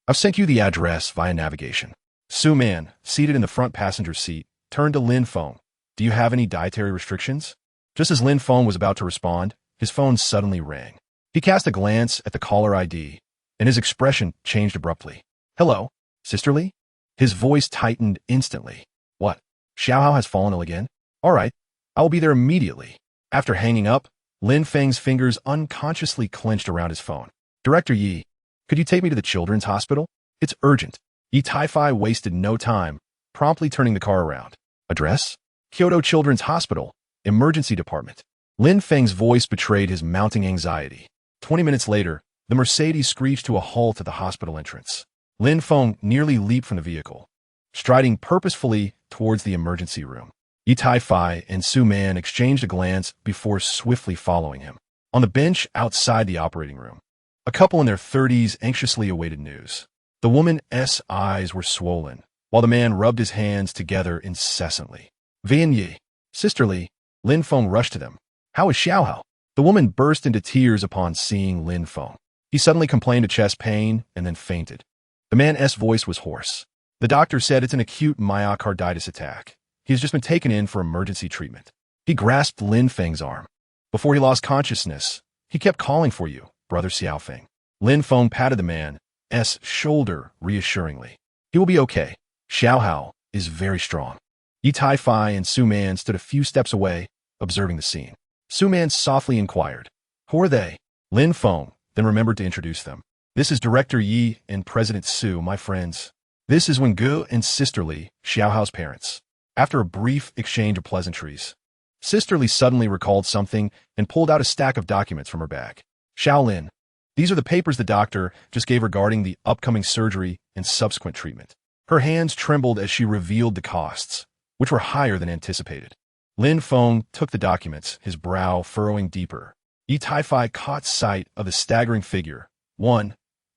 I've sent you the address via navigation. Su Man, seated in the front passenger seat, turned to Lin Feng. Do you have any dietary restrictions? Just as Lin Feng was about to respond, his phone suddenly rang. He cast a glance at the caller ID, and his expression changed abruptly. Hello, Sisterly? His voice tightened instantly. What? Xiaohao has fallen ill again? All right, I will be there immediately. After hanging up, Lin Feng's fingers unconsciously clenched around his phone. Director Yi, could you take me to the children's hospital? It's urgent. Yi Taifei wasted no time, promptly turning the car around. Address? Kyoto Children's Hospital, Emergency Department. Lin Feng's voice betrayed his mounting anxiety. 20 minutes later, the Mercedes screeched to a halt at the hospital entrance. Lin Feng nearly leaped from the vehicle, striding purposefully towards the emergency room. Yi Taifei and Su Man exchanged a glance before swiftly following him. On the bench outside the operating room, a couple in their 30s anxiously awaited news. The woman's eyes were swollen, while the man rubbed his hands together incessantly. Vian Yi, Sisterly, Lin Feng rushed to them. How is Xiaohao? The woman burst into tears upon seeing Lin Feng. He suddenly complained of chest pain and then fainted. The man's voice was hoarse. The doctor said it's an acute myocarditis attack. He has just been taken in for emergency treatment. He grasped Lin Feng's arm. Before he lost consciousness, he kept calling for you, Brother Xiaofeng. Lin Feng patted the man's shoulder reassuringly. He will be okay. Xiaohao is very strong. Yi Taifei and Su Man stood a few steps away, observing the scene. Su Man softly inquired, who are they? Lin Feng then remembered to introduce them. This is Director Yi and President Su, my friends. This is Wengu and Sisterly, Xiaohao's parents. After a brief exchange of pleasantries, Sisterly suddenly recalled something and pulled out a stack of documents from her bag. Shaolin, these are the papers the doctor just gave regarding the upcoming surgery and subsequent treatment. Her hands trembled as she revealed the costs, which were higher than anticipated. Lin Feng took the documents, his brow furrowing deeper. Yi Taifei caught sight of the staggering figure.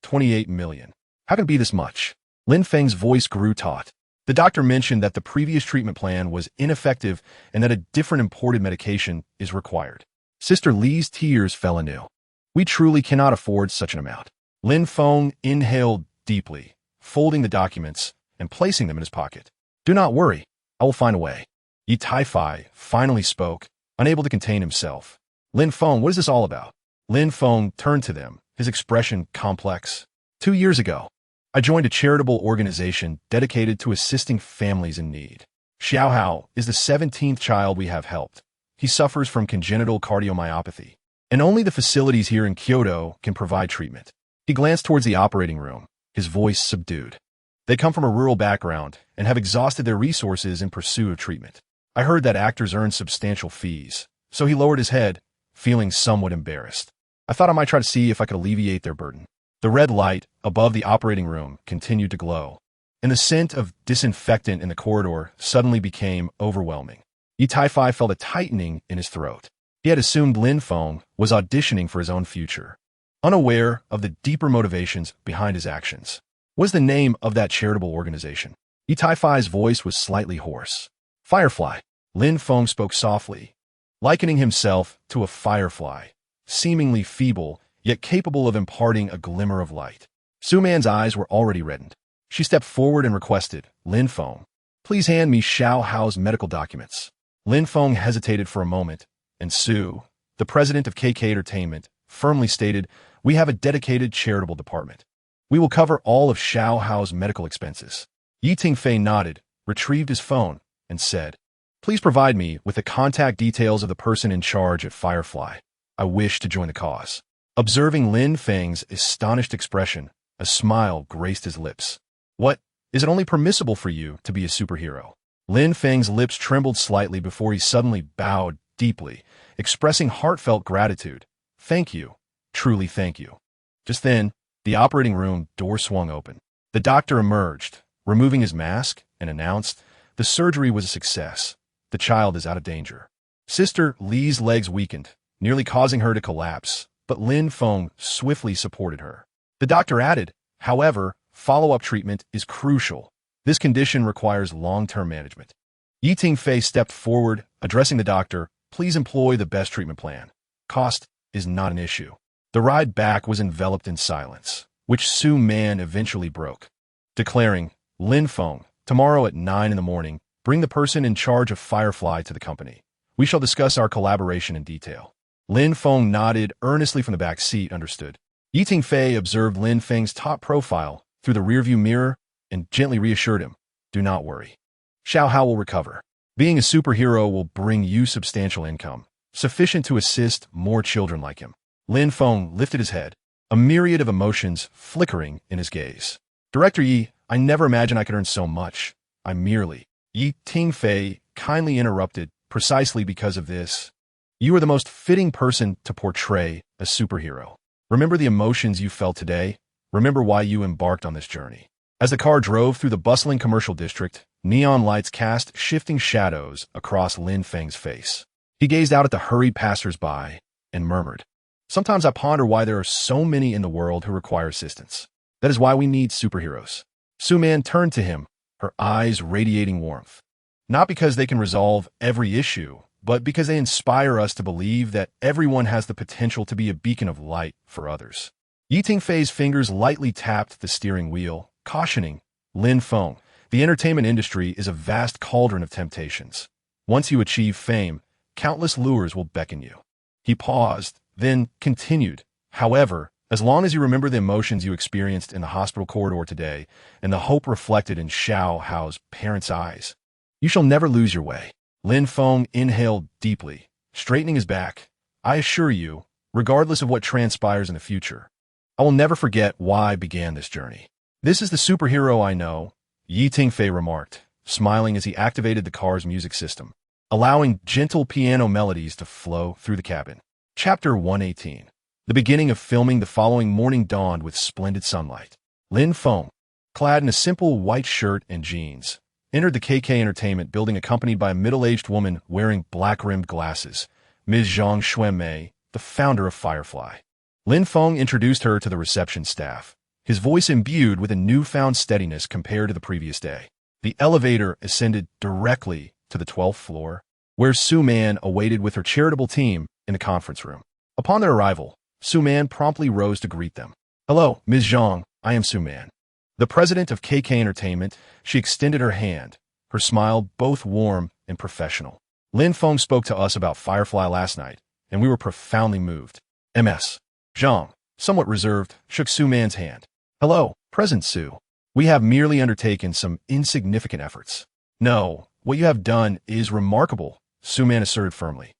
28 million. How can it be this much? Lin Feng's voice grew taut. The doctor mentioned that the previous treatment plan was ineffective and that a different imported medication is required. Sister Li's tears fell anew. We truly cannot afford such an amount. Lin Feng inhaled deeply, folding the documents and placing them in his pocket. Do not worry, I will find a way. Yi Taifei finally spoke, unable to contain himself. Lin Feng, what is this all about? Lin Feng turned to them, his expression complex. 2 years ago, I joined a charitable organization dedicated to assisting families in need. Xiaohao is the 17th child we have helped. He suffers from congenital cardiomyopathy, and only the facilities here in Kyoto can provide treatment. He glanced towards the operating room, his voice subdued. They come from a rural background and have exhausted their resources in pursuit of treatment. I heard that actors earn substantial fees, so he lowered his head, feeling somewhat embarrassed. I thought I might try to see if I could alleviate their burden. The red light above the operating room continued to glow, and the scent of disinfectant in the corridor suddenly became overwhelming. Yi Taifei felt a tightening in his throat. He had assumed Lin Feng was auditioning for his own future, unaware of the deeper motivations behind his actions. What is the name of that charitable organization? Yi Taifei's voice was slightly hoarse. Firefly. Lin Feng spoke softly, likening himself to a firefly, seemingly feeble, yet capable of imparting a glimmer of light. Su Man's eyes were already reddened. She stepped forward and requested, Lin Feng, please hand me Xiaohao's medical documents. Lin Feng hesitated for a moment, and Su, the president of KK Entertainment, firmly stated, we have a dedicated charitable department. We will cover all of Xiaohao's medical expenses. Yi Tingfei nodded, retrieved his phone, and said, please provide me with the contact details of the person in charge at Firefly. I wish to join the cause. Observing Lin Feng's astonished expression, a smile graced his lips. What? Is it only permissible for you to be a superhero? Lin Feng's lips trembled slightly before he suddenly bowed deeply, expressing heartfelt gratitude. Thank you. Truly thank you. Just then, the operating room door swung open. The doctor emerged, removing his mask, and announced, the surgery was a success. The child is out of danger. Sister Li's legs weakened, nearly causing her to collapse, but Lin Feng swiftly supported her. The doctor added, however, follow-up treatment is crucial. This condition requires long-term management. Tingfei stepped forward, addressing the doctor, please employ the best treatment plan. Cost is not an issue. The ride back was enveloped in silence, which Su Man eventually broke, declaring, Lin Feng, tomorrow at 9 in the morning, bring the person in charge of Firefly to the company. We shall discuss our collaboration in detail. Lin Feng nodded earnestly from the back seat, understood. Tingfei observed Lin Feng's top profile through the rearview mirror and gently reassured him, do not worry. Xiao Hao will recover. Being a superhero will bring you substantial income, sufficient to assist more children like him. Lin Feng lifted his head, a myriad of emotions flickering in his gaze. Director Yi, I never imagined I could earn so much. I merely... Tingfei kindly interrupted, precisely because of this. You are the most fitting person to portray a superhero. Remember the emotions you felt today? Remember why you embarked on this journey. As the car drove through the bustling commercial district, neon lights cast shifting shadows across Lin Feng's face. He gazed out at the hurried passers-by and murmured, sometimes I ponder why there are so many in the world who require assistance. That is why we need superheroes. Su Man turned to him, her eyes radiating warmth. Not because they can resolve every issue, but because they inspire us to believe that everyone has the potential to be a beacon of light for others. Tingfei's fingers lightly tapped the steering wheel, cautioning, Lin Feng, the entertainment industry is a vast cauldron of temptations. Once you achieve fame, countless lures will beckon you. He paused, then continued, however, as long as you remember the emotions you experienced in the hospital corridor today and the hope reflected in Xiao Hao's parents' eyes, you shall never lose your way. Lin Feng inhaled deeply, straightening his back. I assure you, regardless of what transpires in the future, I will never forget why I began this journey. This is the superhero I know, Tingfei remarked, smiling as he activated the car's music system, allowing gentle piano melodies to flow through the cabin. Chapter 118. The beginning of filming the following morning dawned with splendid sunlight. Lin Feng, clad in a simple white shirt and jeans, entered the KK Entertainment building accompanied by a middle-aged woman wearing black-rimmed glasses, Ms. Zhang Xuanmei, the founder of Firefly. Lin Feng introduced her to the reception staff, his voice imbued with a newfound steadiness compared to the previous day. The elevator ascended directly to the 12th floor, where Su Man awaited with her charitable team in the conference room. Upon their arrival, Su Man promptly rose to greet them. Hello, Ms. Zhang, I am Su Man. The president of KK Entertainment, she extended her hand, her smile both warm and professional. Lin Feng spoke to us about Firefly last night, and we were profoundly moved. Ms. Zhang, somewhat reserved, shook Su Man's hand. Hello, President Su. We have merely undertaken some insignificant efforts. No, what you have done is remarkable, Su Man asserted firmly,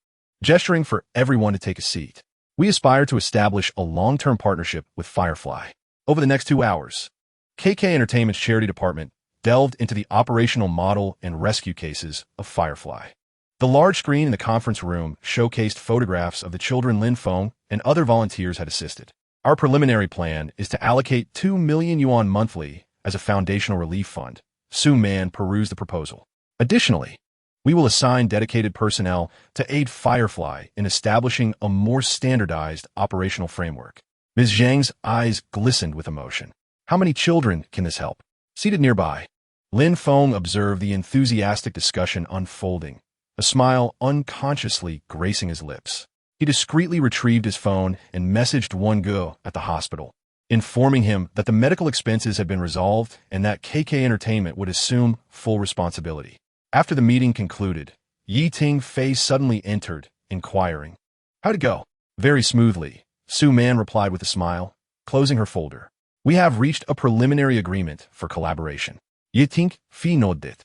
gesturing for everyone to take a seat. We aspire to establish a long-term partnership with Firefly. Over the next 2 hours, KK Entertainment's charity department delved into the operational model and rescue cases of Firefly. The large screen in the conference room showcased photographs of the children Lin Feng and other volunteers had assisted. Our preliminary plan is to allocate 2 million yuan monthly as a foundational relief fund. Su Man perused the proposal. Additionally, we will assign dedicated personnel to aid Firefly in establishing a more standardized operational framework. Ms. Zhang's eyes glistened with emotion. How many children can this help? Seated nearby, Lin Feng observed the enthusiastic discussion unfolding, a smile unconsciously gracing his lips. He discreetly retrieved his phone and messaged Wen Ge at the hospital, informing him that the medical expenses had been resolved and that KK Entertainment would assume full responsibility. After the meeting concluded, Tingfei suddenly entered, inquiring, how'd it go? Very smoothly, Su Man replied with a smile, closing her folder. We have reached a preliminary agreement for collaboration. Tingfei nodded,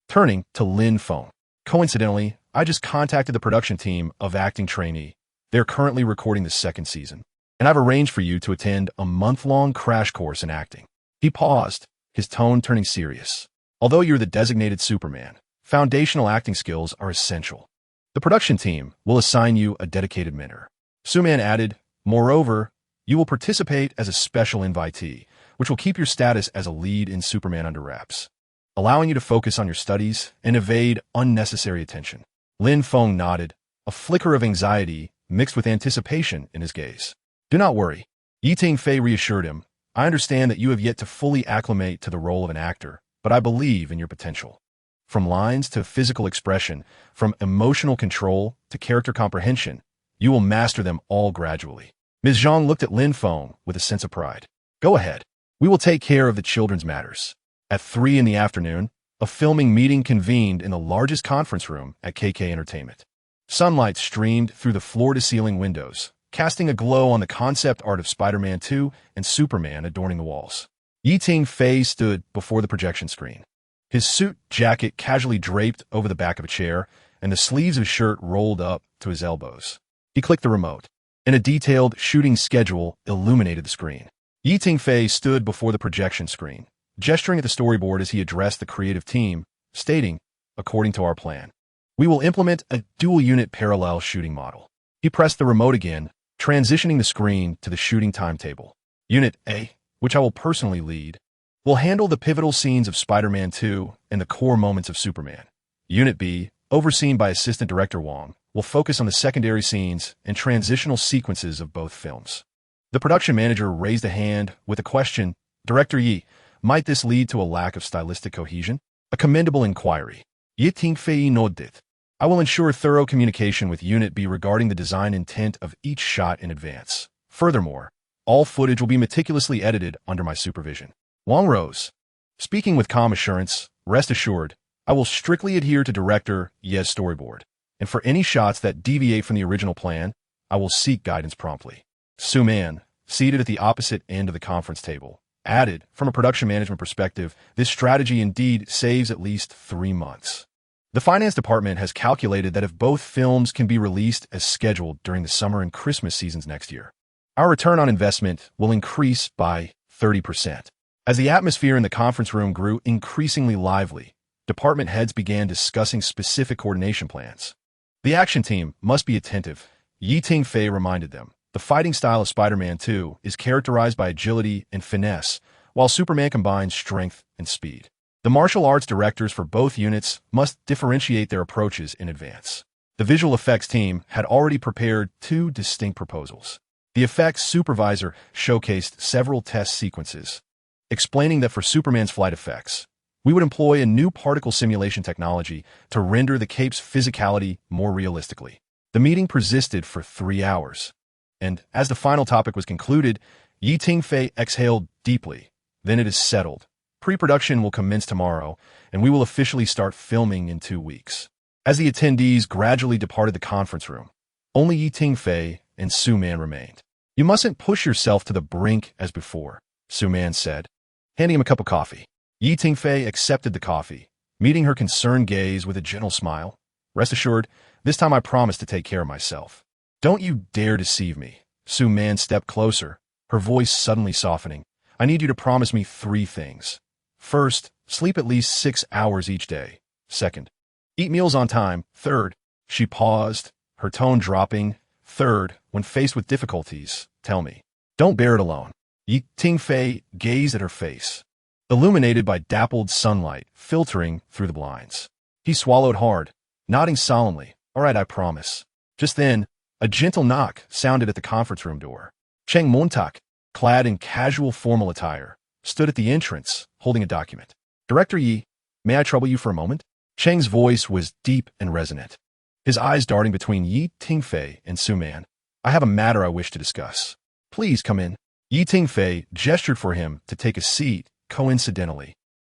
turning to Lin Feng. Coincidentally, I just contacted the production team of Acting Trainee. They're currently recording the 2nd season, and I've arranged for you to attend a month-long crash course in acting. He paused, his tone turning serious. Although you're the designated Superman, foundational acting skills are essential. The production team will assign you a dedicated mentor. Su Man added, moreover, you will participate as a special invitee, which will keep your status as a lead in Superman under wraps, allowing you to focus on your studies and evade unnecessary attention. Lin Feng nodded, a flicker of anxiety mixed with anticipation in his gaze. Do not worry. Yi Tingfei reassured him. I understand that you have yet to fully acclimate to the role of an actor, but I believe in your potential. From lines to physical expression, from emotional control to character comprehension, you will master them all gradually. Ms. Zhang looked at Lin Feng with a sense of pride. Go ahead. We will take care of the children's matters. At 3 in the afternoon, a filming meeting convened in the largest conference room at KK Entertainment. Sunlight streamed through the floor-to-ceiling windows, casting a glow on the concept art of Spider-Man 2 and Superman adorning the walls. Yi Tingfei stood before the projection screen. His suit jacket casually draped over the back of a chair, and the sleeves of his shirt rolled up to his elbows. He clicked the remote, and a detailed shooting schedule illuminated the screen. Yi Tingfei stood before the projection screen, gesturing at the storyboard as he addressed the creative team, stating, according to our plan, we will implement a dual-unit parallel shooting model. He pressed the remote again, transitioning the screen to the shooting timetable. Unit A, which I will personally lead, will handle the pivotal scenes of Spider-Man 2 and the core moments of Superman. Unit B, overseen by Assistant Director Wong, will focus on the secondary scenes and transitional sequences of both films. The production manager raised a hand with a question, Director Yi, might this lead to a lack of stylistic cohesion? A commendable inquiry. Yi Tingfei nodded. I will ensure thorough communication with Unit B regarding the design intent of each shot in advance. Furthermore, all footage will be meticulously edited under my supervision. Wong rose. Speaking with calm assurance, rest assured, I will strictly adhere to Director Ye's storyboard, and for any shots that deviate from the original plan, I will seek guidance promptly. Su Man, seated at the opposite end of the conference table, added, from a production management perspective, this strategy indeed saves at least 3 months. The finance department has calculated that if both films can be released as scheduled during the summer and Christmas seasons next year, our return on investment will increase by 30%. As the atmosphere in the conference room grew increasingly lively, department heads began discussing specific coordination plans. The action team must be attentive, Yi Tingfei reminded them. The fighting style of Spider-Man 2 is characterized by agility and finesse, while Superman combines strength and speed. The martial arts directors for both units must differentiate their approaches in advance. The visual effects team had already prepared 2 distinct proposals. The effects supervisor showcased several test sequences, explaining that for Superman's flight effects, we would employ a new particle simulation technology to render the cape's physicality more realistically. The meeting persisted for 3 hours, and as the final topic was concluded, Yi Tingfei exhaled deeply. Then it is settled. Pre-production will commence tomorrow, and we will officially start filming in 2 weeks. As the attendees gradually departed the conference room, only Yi Tingfei and Su Man remained. You mustn't push yourself to the brink as before, Su Man said, handing him a cup of coffee. Yi Tingfei accepted the coffee, meeting her concerned gaze with a gentle smile. Rest assured, this time I promise to take care of myself. Don't you dare deceive me. Su Man stepped closer, her voice suddenly softening. I need you to promise me 3 things. First, sleep at least 6 hours each day. Second, eat meals on time. Third, she paused, her tone dropping. Third, when faced with difficulties, tell me. Don't bear it alone. Yi Tingfei gazed at her face, illuminated by dappled sunlight filtering through the blinds. He swallowed hard, nodding solemnly. All right, I promise. Just then, a gentle knock sounded at the conference room door. Cheng Montak, clad in casual formal attire, stood at the entrance, holding a document. Director Yi, may I trouble you for a moment? Cheng's voice was deep and resonant, his eyes darting between Yi Tingfei and Su Man. I have a matter I wish to discuss. Please come in. Yi Tingfei gestured for him to take a seat. Coincidentally,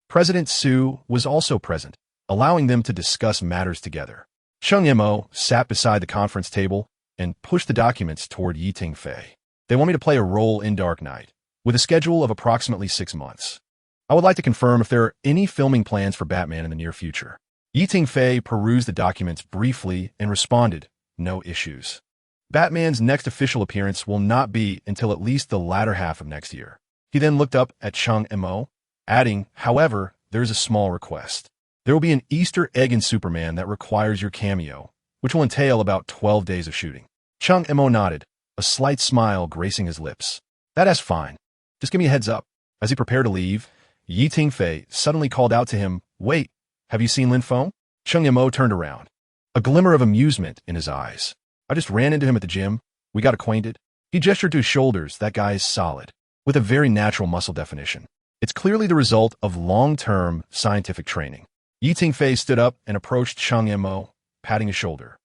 President Su was also present, allowing them to discuss matters together. Cheng Mo sat beside the conference table and pushed the documents toward Yi Tingfei. They want me to play a role in Dark Knight, with a schedule of approximately 6 months. I would like to confirm if there are any filming plans for Batman in the near future. Yi Tingfei perused the documents briefly and responded, no issues. Batman's next official appearance will not be until at least the latter half of next year. He then looked up at Cheng Mo, adding, however, there is a small request. There will be an Easter egg in Superman that requires your cameo, which will entail about 12 days of shooting. Cheng Mo nodded, a slight smile gracing his lips. That's fine. Just give me a heads up. As he prepared to leave, Yi Tingfei suddenly called out to him, wait, have you seen Lin Feng? Cheng Mo turned around, a glimmer of amusement in his eyes. I just ran into him at the gym. We got acquainted. He gestured to his shoulders. That guy is solid, with a very natural muscle definition. It's clearly the result of long-term scientific training. Tingfei stood up and approached Cheng Yimou, patting his shoulder.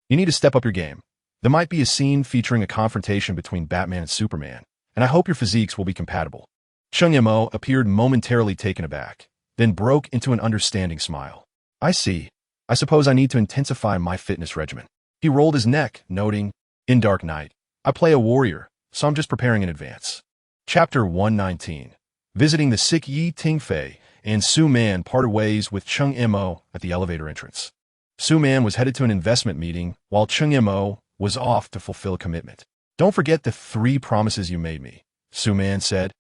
You need to step up your game. There might be a scene featuring a confrontation between Batman and Superman, and I hope your physiques will be compatible. Cheng Yimou appeared momentarily taken aback, then broke into an understanding smile. I see. I suppose I need to intensify my fitness regimen. He rolled his neck, noting, in Dark Knight, I play a warrior, so I'm just preparing in advance. Chapter 119. Visiting the sick Tingfei and Su Man parted ways with Cheng Yimou at the elevator entrance. Su Man was headed to an investment meeting, while Cheng Yimou was off to fulfill a commitment. Don't forget the 3 promises you made me, Su Man said,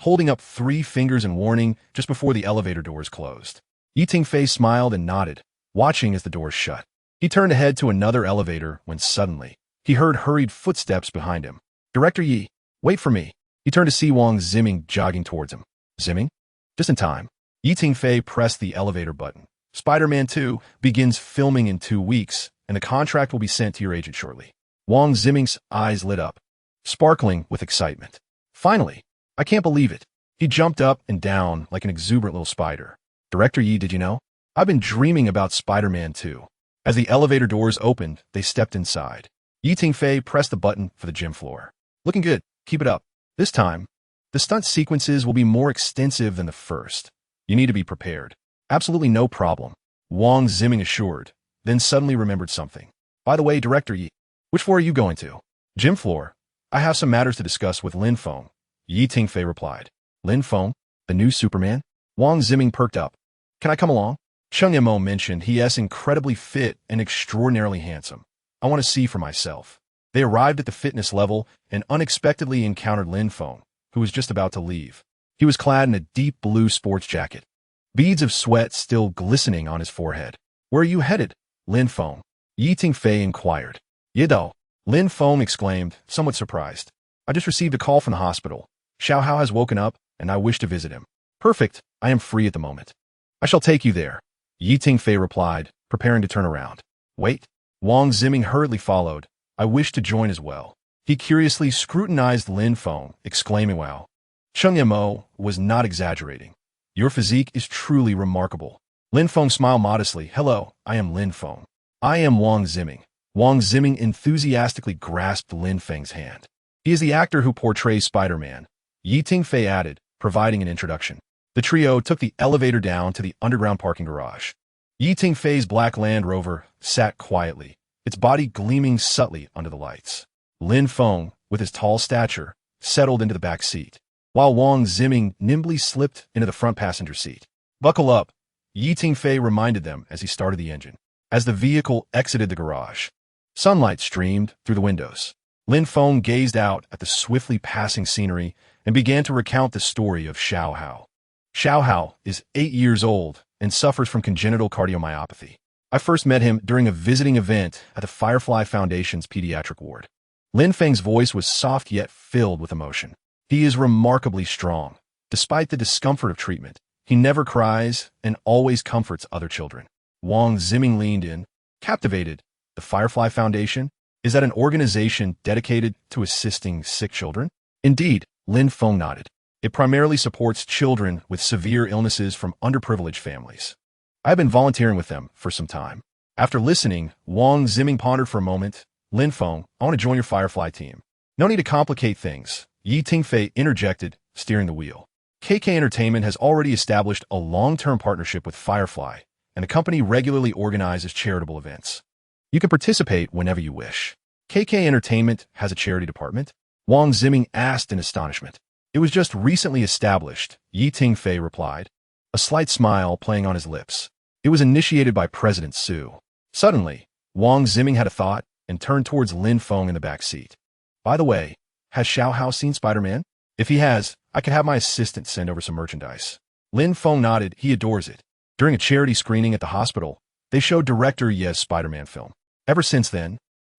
holding up 3 fingers in warning just before the elevator doors closed. Tingfei smiled and nodded, watching as the doors shut. He turned to head to another elevator when suddenly, he heard hurried footsteps behind him. Director Yi, wait for me. He turned to see Wang Zimming jogging towards him. Zimming? Just in time. Tingfei pressed the elevator button. Spider-Man 2 begins filming in 2 weeks, and the contract will be sent to your agent shortly. Wang Zimming's eyes lit up, sparkling with excitement. Finally, I can't believe it. He jumped up and down like an exuberant little spider. Director Yi, did you know? I've been dreaming about Spider-Man 2. As the elevator doors opened, they stepped inside. Tingfei pressed the button for the gym floor. Looking good. Keep it up. This time, the stunt sequences will be more extensive than the first. You need to be prepared. Absolutely no problem, Wang Zimming assured, then suddenly remembered something. By the way, Director Yi, which floor are you going to? Gym floor. I have some matters to discuss with Lin Feng, Tingfei replied. Lin Feng? The new Superman? Wang Zimming perked up. Can I come along? Cheng Yimou mentioned he is incredibly fit and extraordinarily handsome. I want to see for myself. They arrived at the fitness level and unexpectedly encountered Lin Feng, who was just about to leave. He was clad in a deep blue sports jacket, beads of sweat still glistening on his forehead. Where are you headed, Lin Feng? Tingfei inquired. Yido, Lin Feng exclaimed, somewhat surprised. I just received a call from the hospital. Xiao Hao has woken up, and I wish to visit him. Perfect, I am free at the moment. I shall take you there, Tingfei replied, preparing to turn around. Wait. Wang Zimming hurriedly followed. I wish to join as well. He curiously scrutinized Lin Feng, exclaiming, wow. Cheng Yimou was not exaggerating. Your physique is truly remarkable. Lin Feng smiled modestly. Hello, I am Lin Feng. I am Wang Zimming. Wang Zimming enthusiastically grasped Lin Feng's hand. He is the actor who portrays Spider-Man, Tingfei added, providing an introduction. The trio took the elevator down to the underground parking garage. Tingfei's black Land Rover sat quietly, its body gleaming subtly under the lights. Lin Feng, with his tall stature, settled into the back seat, while Wang Zimming nimbly slipped into the front passenger seat. Buckle up, Tingfei reminded them as he started the engine. As the vehicle exited the garage, sunlight streamed through the windows. Lin Feng gazed out at the swiftly passing scenery and began to recount the story of Xiao Hao. Xiao Hao is 8 years old and suffers from congenital cardiomyopathy. I first met him during a visiting event at the Firefly Foundation's pediatric ward. Lin Feng's voice was soft yet filled with emotion. He is remarkably strong. Despite the discomfort of treatment, he never cries and always comforts other children. Wang Zimming leaned in, captivated. The Firefly Foundation? Is that an organization dedicated to assisting sick children? Indeed, Lin Feng nodded. It primarily supports children with severe illnesses from underprivileged families. I have been volunteering with them for some time. After listening, Wang Zimming pondered for a moment. Lin Feng, I want to join your Firefly team. No need to complicate things, Tingfei interjected, steering the wheel. KK Entertainment has already established a long-term partnership with Firefly, and the company regularly organizes charitable events. You can participate whenever you wish. KK Entertainment has a charity department? Wang Zimming asked in astonishment. It was just recently established, Tingfei replied, a slight smile playing on his lips. It was initiated by President Su. Suddenly, Wang Zimming had a thought and turned towards Lin Feng in the back seat. By the way, has Xiao Hao seen Spider-Man? If he has, I could have my assistant send over some merchandise. Lin Feng nodded. He adores it. During a charity screening at the hospital, they showed director Ye's Spider-Man film. Ever since then,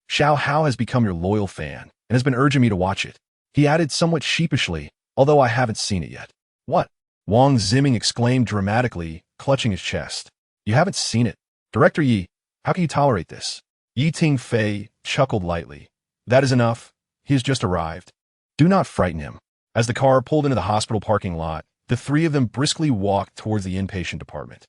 Xiao Hao has become your loyal fan and has been urging me to watch it. He added somewhat sheepishly, although I haven't seen it yet. What? Wang Zimming exclaimed dramatically, clutching his chest. You haven't seen it? Director Yi, how can you tolerate this? Tingfei chuckled lightly. That is enough. He has just arrived. Do not frighten him. As the car pulled into the hospital parking lot, the three of them briskly walked towards the inpatient department.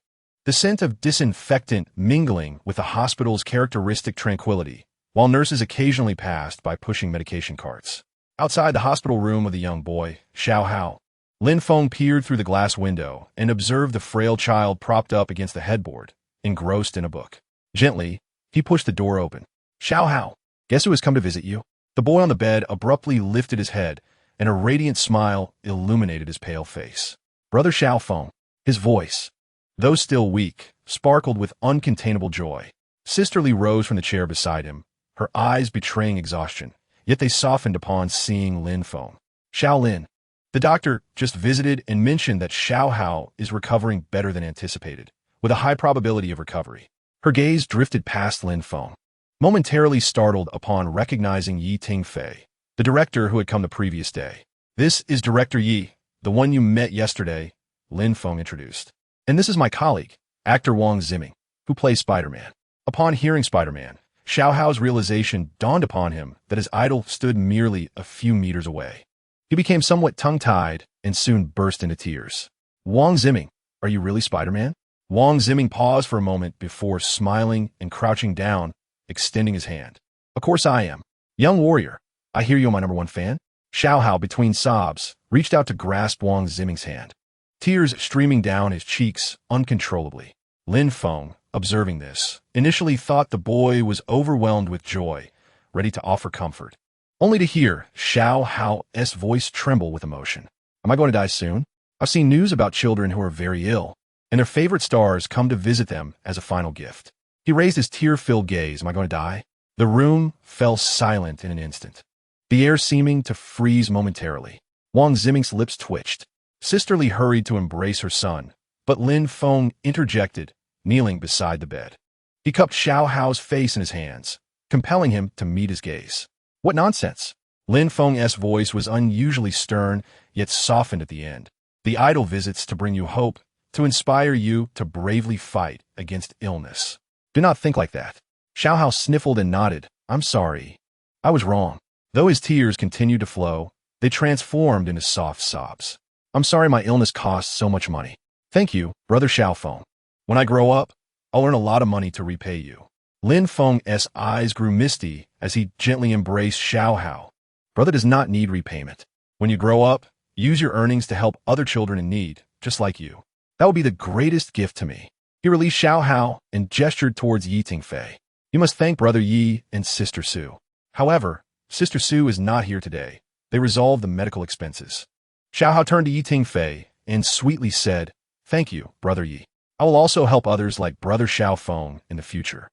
The scent of disinfectant mingling with the hospital's characteristic tranquility, while nurses occasionally passed by pushing medication carts. Outside the hospital room of the young boy, Xiao Hao, Lin Feng peered through the glass window and observed the frail child propped up against the headboard, engrossed in a book. Gently, he pushed the door open. Xiao Hao, guess who has come to visit you? The boy on the bed abruptly lifted his head, and a radiant smile illuminated his pale face. Brother Xiao Feng, his voice, though still weak, sparkled with uncontainable joy. Sister Li rose from the chair beside him, her eyes betraying exhaustion, yet they softened upon seeing Lin Feng. Xiao Lin. The doctor just visited and mentioned that Xiao Hao is recovering better than anticipated, with a high probability of recovery. Her gaze drifted past Lin Feng, momentarily startled upon recognizing Yi Tingfei, the director who had come the previous day. This is Director Yi, the one you met yesterday, Lin Feng introduced. And this is my colleague, actor Wang Ziming, who plays Spider-Man. Upon hearing Spider-Man, Xiao Hao's realization dawned upon him that his idol stood merely a few meters away. He became somewhat tongue-tied and soon burst into tears. Wang Ziming, are you really Spider-Man? Wang Ziming paused for a moment before smiling and crouching down, extending his hand. Of course I am. Young warrior, I hear you're my #1 fan. Xiao Hao, between sobs, reached out to grasp Wang Ziming's hand, tears streaming down his cheeks uncontrollably. Lin Feng, observing this, initially thought the boy was overwhelmed with joy, ready to offer comfort, only to hear Xiao Hao's voice tremble with emotion. Am I going to die soon? I've seen news about children who are very ill, and their favorite stars come to visit them as a final gift. He raised his tear-filled gaze. Am I going to die? The room fell silent in an instant, the air seeming to freeze momentarily. Wang Ziming's lips twitched. Sister Li hurried to embrace her son, but Lin Feng interjected, kneeling beside the bed. He cupped Xiao Hao's face in his hands, compelling him to meet his gaze. What nonsense! Lin Feng's voice was unusually stern, yet softened at the end. The idol visits to bring you hope, to inspire you to bravely fight against illness. Do not think like that. Xiao Hao sniffled and nodded. I'm sorry. I was wrong. Though his tears continued to flow, they transformed into soft sobs. I'm sorry my illness cost so much money. Thank you, Brother Xiao Feng. When I grow up, I'll earn a lot of money to repay you. Lin Feng's eyes grew misty as he gently embraced Xiao Hao. Brother does not need repayment. When you grow up, use your earnings to help other children in need, just like you. That will be the greatest gift to me. He released Xiao Hao and gestured towards Yi Tingfei. You must thank Brother Yi and Sister Su. However, Sister Su is not here today. They resolved the medical expenses. Xiao Hao turned to Yi Tingfei and sweetly said, Thank you, Brother Yi. I will also help others like Brother Xiao Feng in the future.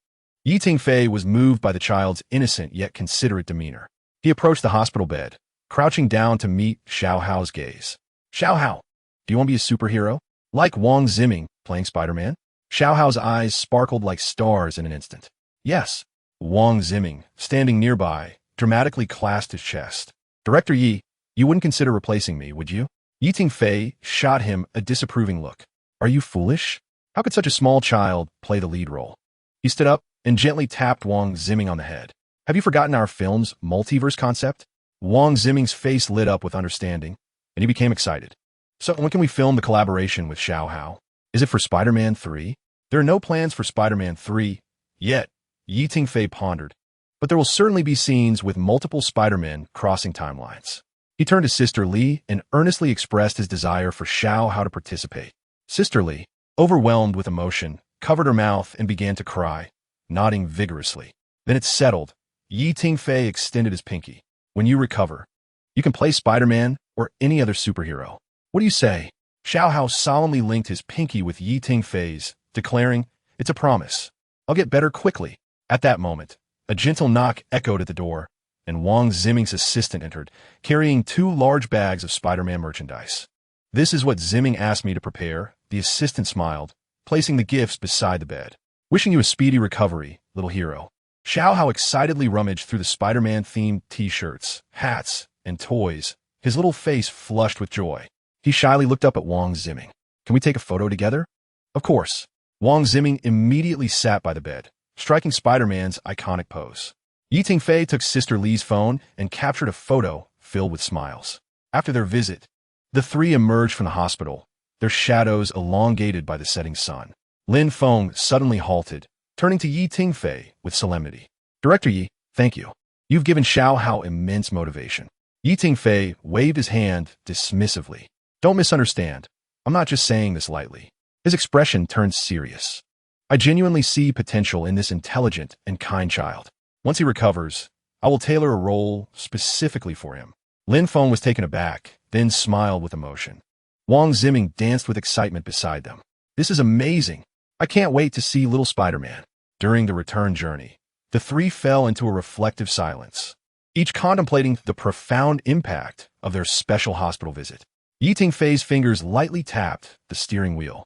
Yi Tingfei was moved by the child's innocent yet considerate demeanor. He approached the hospital bed, crouching down to meet Xiao Hao's gaze. Xiao Hao, do you want to be a superhero? Like Wang Ziming playing Spider-Man? Xiao Hao's eyes sparkled like stars in an instant. Yes. Wang Ziming, standing nearby, dramatically clasped his chest. Director Yi, you wouldn't consider replacing me, would you? Yi Tingfei shot him a disapproving look. Are you foolish? How could such a small child play the lead role? He stood up and gently tapped Wang Ziming on the head. Have you forgotten our film's multiverse concept? Wang Ziming's face lit up with understanding, and he became excited. So when can we film the collaboration with Xiao Hao? Is it for Spider-Man 3? There are no plans for Spider-Man 3 yet, Yi Tingfei pondered. But there will certainly be scenes with multiple Spider-Men crossing timelines. He turned to Sister Li and earnestly expressed his desire for Xiao Hao to participate. Sister Li, overwhelmed with emotion, covered her mouth and began to cry, nodding vigorously. Then it settled. Yi Tingfei extended his pinky. When you recover, you can play Spider-Man or any other superhero. What do you say? Xiao Hao solemnly linked his pinky with Yi Tingfei's, declaring, It's a promise. I'll get better quickly. At that moment, a gentle knock echoed at the door, and Wang Ziming's assistant entered, carrying 2 large bags of Spider-Man merchandise. This is what Ziming asked me to prepare, the assistant smiled, placing the gifts beside the bed. Wishing you a speedy recovery, little hero. Xiao Hao excitedly rummaged through the Spider-Man-themed t-shirts, hats, and toys, his little face flushed with joy. He shyly looked up at Wang Ziming. Can we take a photo together? Of course. Wang Ziming immediately sat by the bed, striking Spider-Man's iconic pose. Yi Tingfei took Sister Li's phone and captured a photo filled with smiles. After their visit, the three emerged from the hospital, their shadows elongated by the setting sun. Lin Feng suddenly halted, turning to Yi Tingfei with solemnity. Director Yi, thank you. You've given Xiao Hao immense motivation. Yi Tingfei waved his hand dismissively. Don't misunderstand. I'm not just saying this lightly. His expression turned serious. I genuinely see potential in this intelligent and kind child. Once he recovers, I will tailor a role specifically for him. Lin Feng was taken aback, then smiled with emotion. Wang Ziming danced with excitement beside them. This is amazing. I can't wait to see little Spider-Man. During the return journey, the three fell into a reflective silence, each contemplating the profound impact of their special hospital visit. Yi Tingfei's fingers lightly tapped the steering wheel,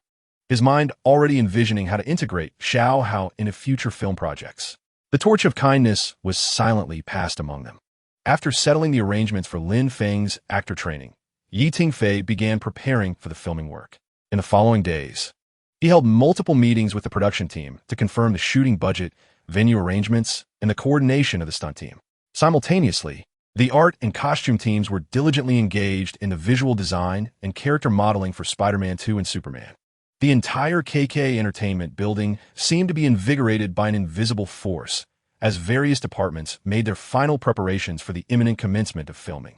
his mind already envisioning how to integrate Xiao Hao into future film projects. The torch of kindness was silently passed among them. After settling the arrangements for Lin Feng's actor training, Yi Tingfei began preparing for the filming work. In the following days, he held multiple meetings with the production team to confirm the shooting budget, venue arrangements, and the coordination of the stunt team. Simultaneously, the art and costume teams were diligently engaged in the visual design and character modeling for Spider-Man 2 and Superman. The entire KK Entertainment building seemed to be invigorated by an invisible force, as various departments made their final preparations for the imminent commencement of filming.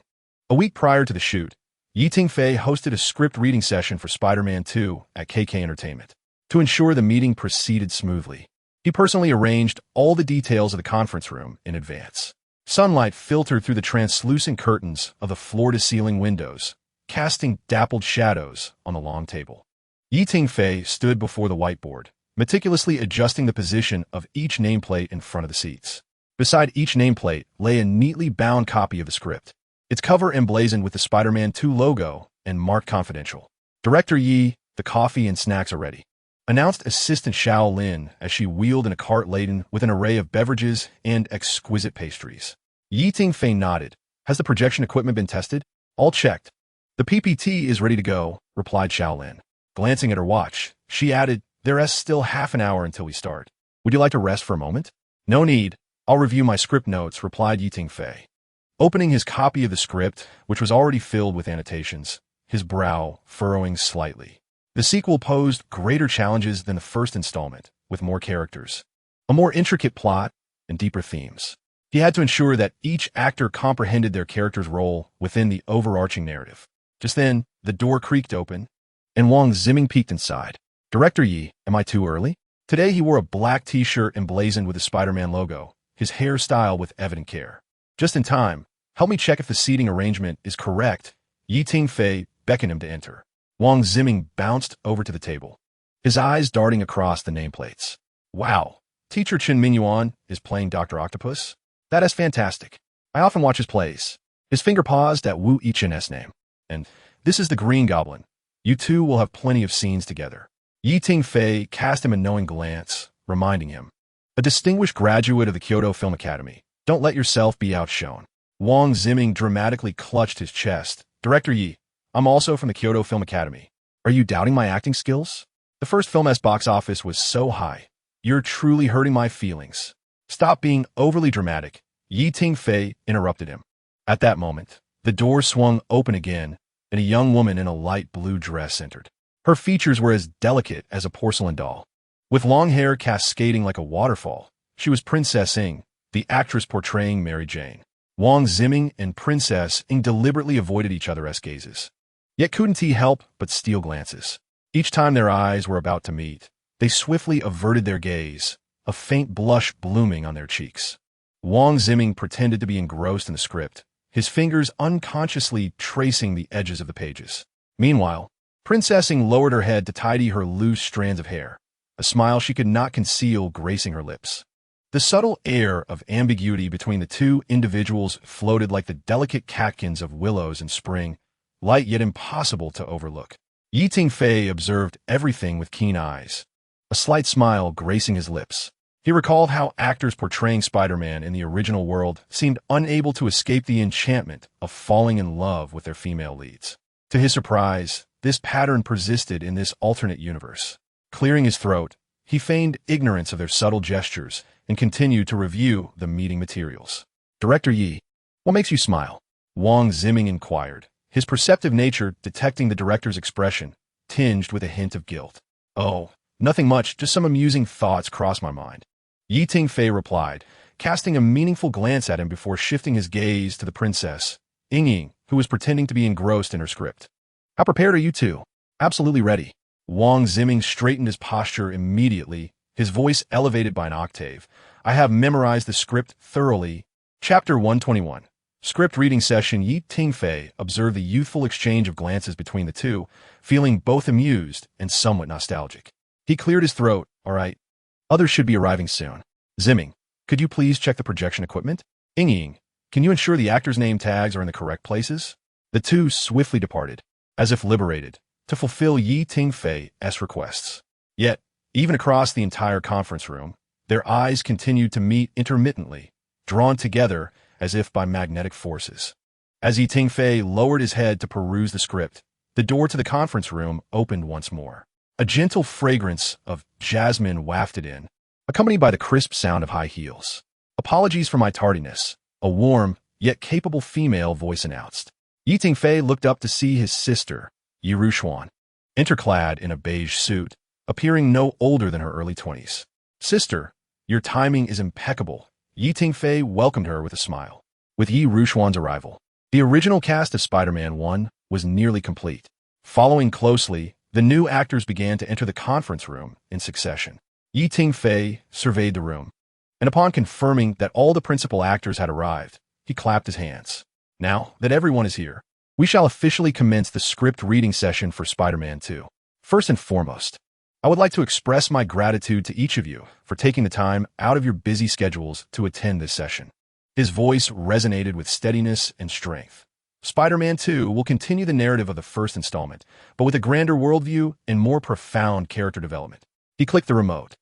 A week prior to the shoot, Yi Tingfei hosted a script reading session for Spider-Man 2 at KK Entertainment. To ensure the meeting proceeded smoothly, he personally arranged all the details of the conference room in advance. Sunlight filtered through the translucent curtains of the floor-to-ceiling windows, casting dappled shadows on the long table. Yi Tingfei stood before the whiteboard, meticulously adjusting the position of each nameplate in front of the seats. Beside each nameplate lay a neatly bound copy of the script, its cover emblazoned with the Spider-Man 2 logo and marked confidential. Director Yi, the coffee and snacks are ready, announced Assistant Xiao Lin as she wheeled in a cart laden with an array of beverages and exquisite pastries. Yi Tingfei nodded. Has the projection equipment been tested? All checked. The PPT is ready to go, replied Xiao Lin. Glancing at her watch, she added, There's still half an hour until we start. Would you like to rest for a moment? No need. I'll review my script notes, replied Yi Tingfei. Opening his copy of the script, which was already filled with annotations, his brow furrowing slightly. The sequel posed greater challenges than the first installment, with more characters, a more intricate plot, and deeper themes. He had to ensure that each actor comprehended their character's role within the overarching narrative. Just then, the door creaked open, and Wang Ziming peeked inside. Director Yi, am I too early? Today he wore a black t-shirt emblazoned with the Spider-Man logo, his hairstyle with evident care. Just in time, help me check if the seating arrangement is correct. Yi Tingfei beckoned him to enter. Wang Ziming bounced over to the table, his eyes darting across the nameplates. Wow, teacher Chen Mingyuan is playing Dr. Octopus? That is fantastic. I often watch his plays. His finger paused at Wu Yichen's name. And this is the Green Goblin. You two will have plenty of scenes together. Yi Tingfei cast him a knowing glance, reminding him. A distinguished graduate of the Kyoto Film Academy. Don't let yourself be outshone. Wang Ziming dramatically clutched his chest. Director Yi, I'm also from the Kyoto Film Academy. Are you doubting my acting skills? The first film's box office was so high. You're truly hurting my feelings. Stop being overly dramatic. Yi Tingfei interrupted him. At that moment, the door swung open again, and a young woman in a light blue dress entered. Her features were as delicate as a porcelain doll. With long hair cascading like a waterfall, she was Princess Ing, the actress portraying Mary Jane. Wang Ziming and Princess Ing deliberately avoided each other's gazes. Yet couldn't he help but steal glances. Each time their eyes were about to meet, they swiftly averted their gaze, a faint blush blooming on their cheeks. Wang Ziming pretended to be engrossed in the script, his fingers unconsciously tracing the edges of the pages. Meanwhile, Princess Ing lowered her head to tidy her loose strands of hair, a smile she could not conceal gracing her lips. The subtle air of ambiguity between the two individuals floated like the delicate catkins of willows in spring, light yet impossible to overlook. Yi Tingfei observed everything with keen eyes, a slight smile gracing his lips. He recalled how actors portraying Spider-Man in the original world seemed unable to escape the enchantment of falling in love with their female leads. To his surprise, this pattern persisted in this alternate universe. Clearing his throat, he feigned ignorance of their subtle gestures and continued to review the meeting materials. Director Yi, what makes you smile? Wang Ziming inquired, his perceptive nature detecting the director's expression, tinged with a hint of guilt. Oh, nothing much, just some amusing thoughts crossed my mind. Yi Tingfei replied, casting a meaningful glance at him before shifting his gaze to the princess, Ying, who was pretending to be engrossed in her script. How prepared are you two? Absolutely ready. Wang Ziming straightened his posture immediately, his voice elevated by an octave. I have memorized the script thoroughly. Chapter 121. Script reading session. Yi Tingfei observed the youthful exchange of glances between the two, feeling both amused and somewhat nostalgic. He cleared his throat. All right. Others should be arriving soon. Ziming, could you please check the projection equipment? Ying, can you ensure the actors' name tags are in the correct places? The two swiftly departed, as if liberated, to fulfill Yi Tingfei's requests. Yet, even across the entire conference room, their eyes continued to meet intermittently, drawn together as if by magnetic forces. As Yi Tingfei lowered his head to peruse the script, the door to the conference room opened once more. A gentle fragrance of jasmine wafted in, accompanied by the crisp sound of high heels. Apologies for my tardiness, a warm, yet capable female voice announced. Yi Tingfei looked up to see his sister, Yi Rushuan, interclad in a beige suit, appearing no older than her early 20s. Sister, your timing is impeccable. Yi Tingfei welcomed her with a smile. With Yi Rushuan's arrival, the original cast of Spider-Man 1 was nearly complete. Following closely, the new actors began to enter the conference room in succession. Yi Tingfei surveyed the room, and upon confirming that all the principal actors had arrived, he clapped his hands. Now that everyone is here, we shall officially commence the script reading session for Spider-Man 2. First and foremost, I would like to express my gratitude to each of you for taking the time out of your busy schedules to attend this session. His voice resonated with steadiness and strength. Spider-Man 2 will continue the narrative of the first installment, but with a grander worldview and more profound character development. He clicked the remote,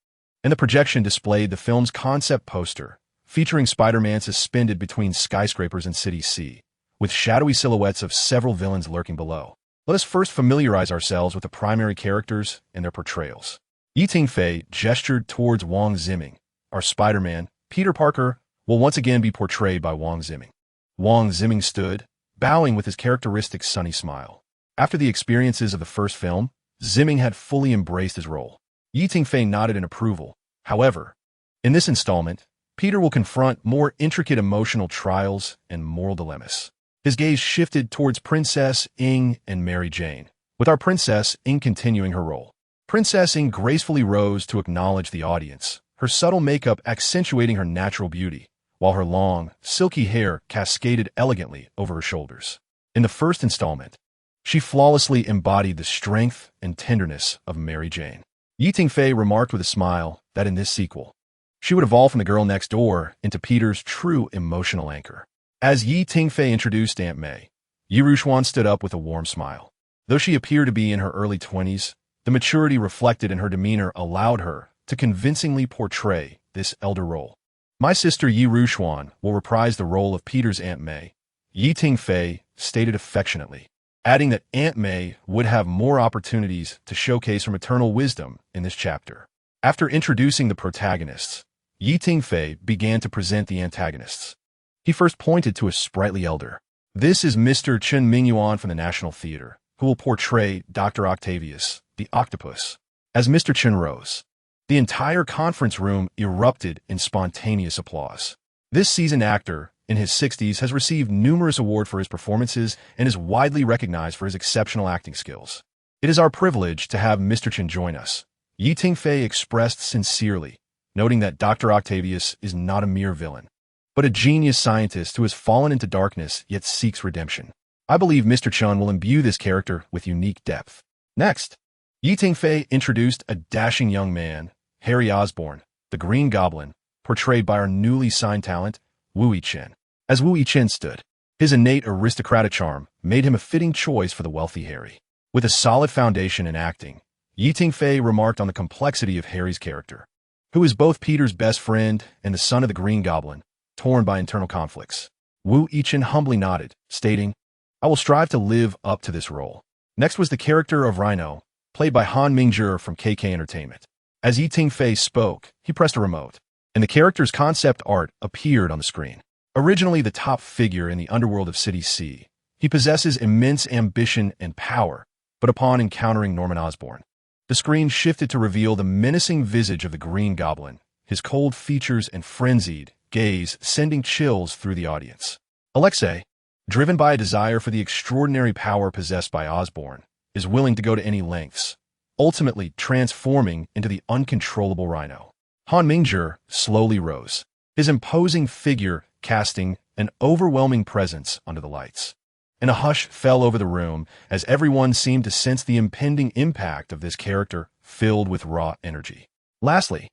and the projection displayed the film's concept poster, featuring Spider-Man suspended between skyscrapers in City C, with shadowy silhouettes of several villains lurking below. Let us first familiarize ourselves with the primary characters and their portrayals. Yi Tingfei gestured towards Wang Ziming. Our Spider-Man, Peter Parker, will once again be portrayed by Wang Ziming. Wang Ziming stood, bowing with his characteristic sunny smile. After the experiences of the first film, Ziming had fully embraced his role. Yi Tingfei nodded in approval. However, in this installment, Peter will confront more intricate emotional trials and moral dilemmas. His gaze shifted towards Princess Ying and Mary Jane, with our Princess Ying continuing her role. Princess Ying gracefully rose to acknowledge the audience, her subtle makeup accentuating her natural beauty, while her long, silky hair cascaded elegantly over her shoulders. In the first installment, she flawlessly embodied the strength and tenderness of Mary Jane. Yi Tingfei remarked with a smile that in this sequel, she would evolve from the girl next door into Peter's true emotional anchor. As Yi Tingfei introduced Aunt May, Yi Rushuan stood up with a warm smile. Though she appeared to be in her early 20s, the maturity reflected in her demeanor allowed her to convincingly portray this elder role. My sister Yi Rushuan will reprise the role of Peter's Aunt May, Yi Tingfei stated affectionately, adding that Aunt May would have more opportunities to showcase her maternal wisdom in this chapter. After introducing the protagonists, Yi Tingfei began to present the antagonists. He first pointed to a sprightly elder. This is Mr. Chen Mingyuan from the National Theater, who will portray Dr. Octavius, the octopus. As Mr. Chen rose, the entire conference room erupted in spontaneous applause. This seasoned actor, in his 60s, has received numerous awards for his performances and is widely recognized for his exceptional acting skills. It is our privilege to have Mr. Chen join us, Yi Tingfei expressed sincerely, noting that Dr. Octavius is not a mere villain, but a genius scientist who has fallen into darkness yet seeks redemption. I believe Mr. Chen will imbue this character with unique depth. Next, Yi Tingfei introduced a dashing young man, Harry Osborn, the Green Goblin, portrayed by our newly signed talent, Wu Yichen. As Wu Yichen stood, his innate aristocratic charm made him a fitting choice for the wealthy Harry. With a solid foundation in acting, Yi Tingfei remarked on the complexity of Harry's character, who is both Peter's best friend and the son of the Green Goblin, torn by internal conflicts. Wu Yichen humbly nodded, stating, I will strive to live up to this role. Next was the character of Rhino, played by Han Mingjie from KK Entertainment. As Tingfei spoke, he pressed a remote, and the character's concept art appeared on the screen. Originally the top figure in the underworld of City C, he possesses immense ambition and power, but upon encountering Norman Osborn, the screen shifted to reveal the menacing visage of the Green Goblin, his cold features and frenzied gaze sending chills through the audience. Alexei, driven by a desire for the extraordinary power possessed by Osborn, is willing to go to any lengths, ultimately transforming into the uncontrollable Rhino. Han Mingzhi slowly rose, his imposing figure casting an overwhelming presence onto the lights. And a hush fell over the room as everyone seemed to sense the impending impact of this character filled with raw energy. Lastly,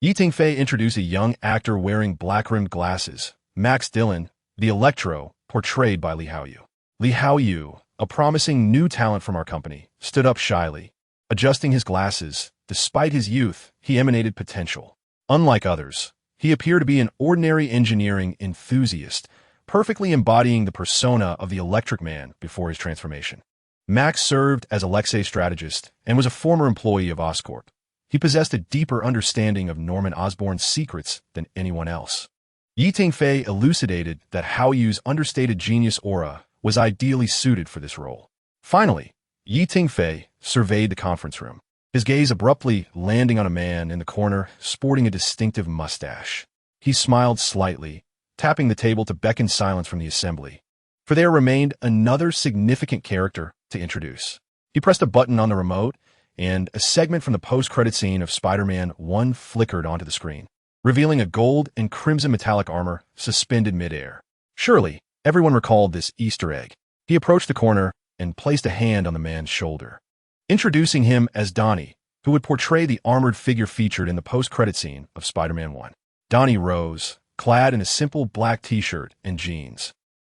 Tingfei introduced a young actor wearing black-rimmed glasses, Max Dillon, the Electro, portrayed by Li Haoyu. Li Haoyu, a promising new talent from our company, stood up shyly. Adjusting his glasses, despite his youth, he emanated potential. Unlike others, he appeared to be an ordinary engineering enthusiast, perfectly embodying the persona of the Electric Man before his transformation. Max served as Alexei's strategist and was a former employee of Oscorp. He possessed a deeper understanding of Norman Osborn's secrets than anyone else. Tingfei elucidated that Haoyu's understated genius aura was ideally suited for this role. Finally, Tingfei surveyed the conference room, his gaze abruptly landing on a man in the corner sporting a distinctive mustache. He smiled slightly, tapping the table to beckon silence from the assembly, for there remained another significant character to introduce. He pressed a button on the remote, and a segment from the post-credit scene of Spider-Man 1 flickered onto the screen, revealing a gold and crimson metallic armor suspended midair. Surely, everyone recalled this Easter egg. He approached the corner and placed a hand on the man's shoulder, introducing him as Donnie, who would portray the armored figure featured in the post-credit scene of Spider-Man 1. Donnie rose, clad in a simple black t-shirt and jeans,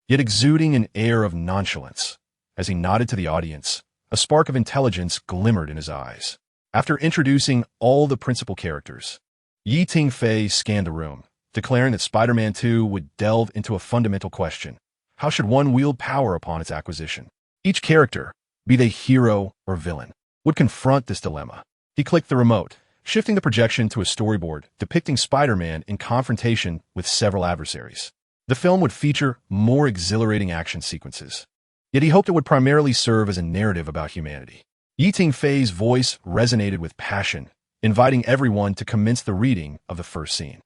yet exuding an air of nonchalance. As he nodded to the audience, a spark of intelligence glimmered in his eyes. After introducing all the principal characters, Tingfei scanned the room, declaring that Spider-Man 2 would delve into a fundamental question. How should one wield power upon its acquisition? Each character, be they hero or villain, would confront this dilemma. He clicked the remote, shifting the projection to a storyboard depicting Spider-Man in confrontation with several adversaries. The film would feature more exhilarating action sequences, yet he hoped it would primarily serve as a narrative about humanity. Tingfei's voice resonated with passion, inviting everyone to commence the reading of the first scene.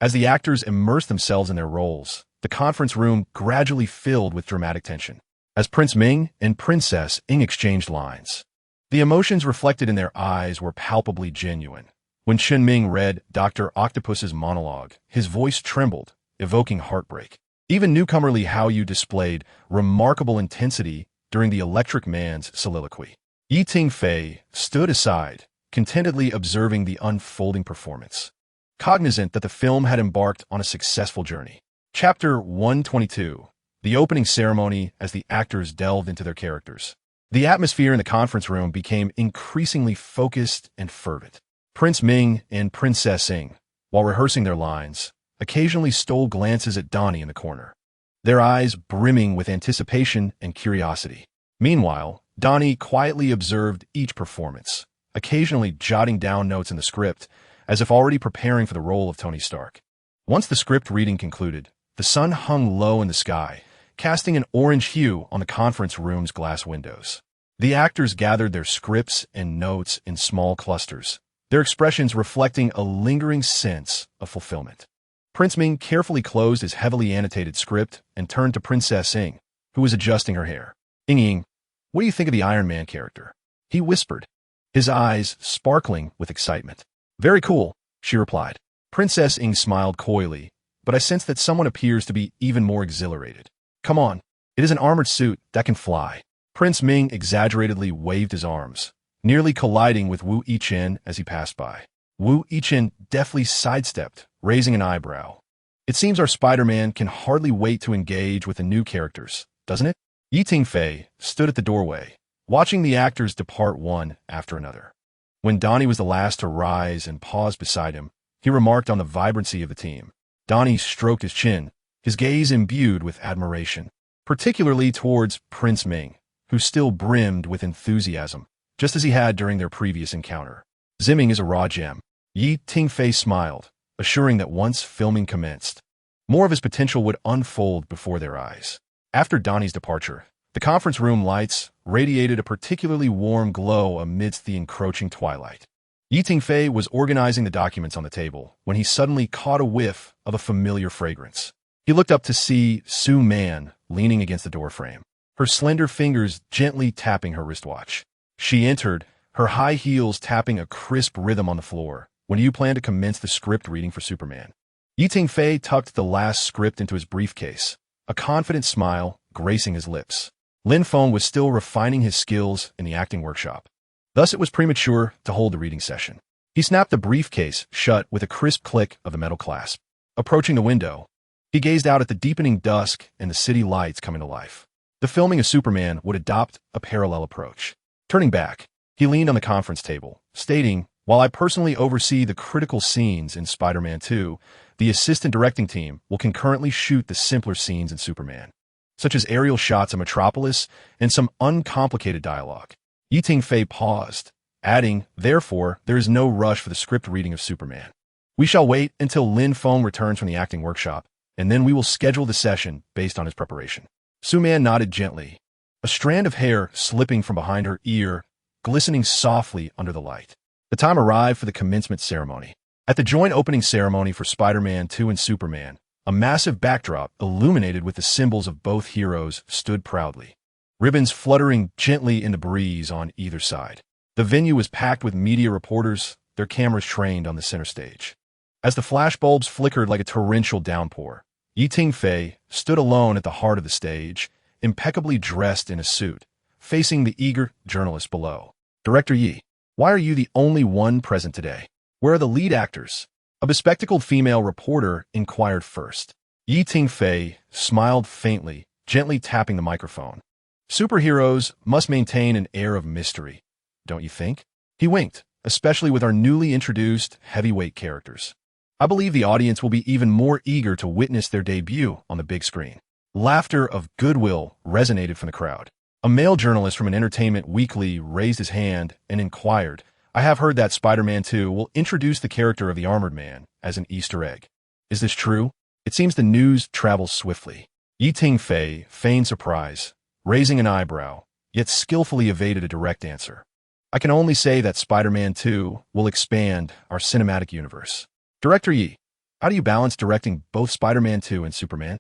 As the actors immersed themselves in their roles, the conference room gradually filled with dramatic tension. As Prince Ming and Princess Ing exchanged lines, the emotions reflected in their eyes were palpably genuine. When Chen Ming read Dr. Octopus's monologue, his voice trembled, evoking heartbreak. Even newcomer Li Haoyu displayed remarkable intensity during the Electric Man's soliloquy. Tingfei stood aside, contentedly observing the unfolding performance, cognizant that the film had embarked on a successful journey. Chapter 122, the opening ceremony as the actors delved into their characters. The atmosphere in the conference room became increasingly focused and fervent. Prince Ming and Princess Ing, while rehearsing their lines, occasionally stole glances at Donnie in the corner, their eyes brimming with anticipation and curiosity. Meanwhile, Donnie quietly observed each performance, occasionally jotting down notes in the script, as if already preparing for the role of Tony Stark. Once the script reading concluded, the sun hung low in the sky, casting an orange hue on the conference room's glass windows. The actors gathered their scripts and notes in small clusters, their expressions reflecting a lingering sense of fulfillment. Prince Ming carefully closed his heavily annotated script and turned to Princess Ing, who was adjusting her hair. Ing, what do you think of the Iron Man character? He whispered, his eyes sparkling with excitement. Very cool, she replied. Princess Ing smiled coyly, but I sensed that someone appears to be even more exhilarated. Come on, it is an armored suit that can fly. Prince Ming exaggeratedly waved his arms, nearly colliding with Wu Yichen as he passed by. Wu Yichen deftly sidestepped, raising an eyebrow. It seems our Spider-Man can hardly wait to engage with the new characters, doesn't it? Tingfei stood at the doorway, watching the actors depart one after another. When Donnie was the last to rise and pause beside him, he remarked on the vibrancy of the team. Donnie stroked his chin, his gaze imbued with admiration, particularly towards Prince Ming, who still brimmed with enthusiasm, just as he had during their previous encounter. Zimming is a raw gem. Tingfei smiled, assuring that once filming commenced, more of his potential would unfold before their eyes. After Donnie's departure, the conference room lights radiated a particularly warm glow amidst the encroaching twilight. Tingfei was organizing the documents on the table when he suddenly caught a whiff of a familiar fragrance. He looked up to see Su Man leaning against the doorframe, her slender fingers gently tapping her wristwatch. She entered, her high heels tapping a crisp rhythm on the floor. "When do you plan to commence the script reading for Superman?" Tingfei tucked the last script into his briefcase, a confident smile gracing his lips. Lin Feng was still refining his skills in the acting workshop. Thus it was premature to hold the reading session. He snapped the briefcase shut with a crisp click of the metal clasp. Approaching the window, he gazed out at the deepening dusk and the city lights coming to life. The filming of Superman would adopt a parallel approach. Turning back, he leaned on the conference table, stating, "While I personally oversee the critical scenes in Spider-Man 2, the assistant directing team will concurrently shoot the simpler scenes in Superman, such as aerial shots of Metropolis and some uncomplicated dialogue." Tingfei paused, adding, "Therefore, there is no rush for the script reading of Superman. We shall wait until Lin Feng returns from the acting workshop, and then we will schedule the session based on his preparation." Su Man nodded gently, a strand of hair slipping from behind her ear, glistening softly under the light. The time arrived for the commencement ceremony. At the joint opening ceremony for Spider-Man 2 and Superman, a massive backdrop illuminated with the symbols of both heroes stood proudly, ribbons fluttering gently in the breeze on either side. The venue was packed with media reporters, their cameras trained on the center stage. As the flashbulbs flickered like a torrential downpour, Tingfei stood alone at the heart of the stage, impeccably dressed in a suit, facing the eager journalists below. "Director Yi, why are you the only one present today? Where are the lead actors?" A bespectacled female reporter inquired first. Tingfei smiled faintly, gently tapping the microphone. "Superheroes must maintain an air of mystery, don't you think?" He winked, "especially with our newly introduced heavyweight characters. I believe the audience will be even more eager to witness their debut on the big screen." Laughter of goodwill resonated from the crowd. A male journalist from an entertainment weekly raised his hand and inquired, "I have heard that Spider-Man 2 will introduce the character of the Armored Man as an Easter egg. Is this true?" It seems the news travels swiftly. Tingfei feigned surprise, raising an eyebrow, yet skillfully evaded a direct answer. "I can only say that Spider-Man 2 will expand our cinematic universe." "Director Yi, how do you balance directing both Spider-Man 2 and Superman?"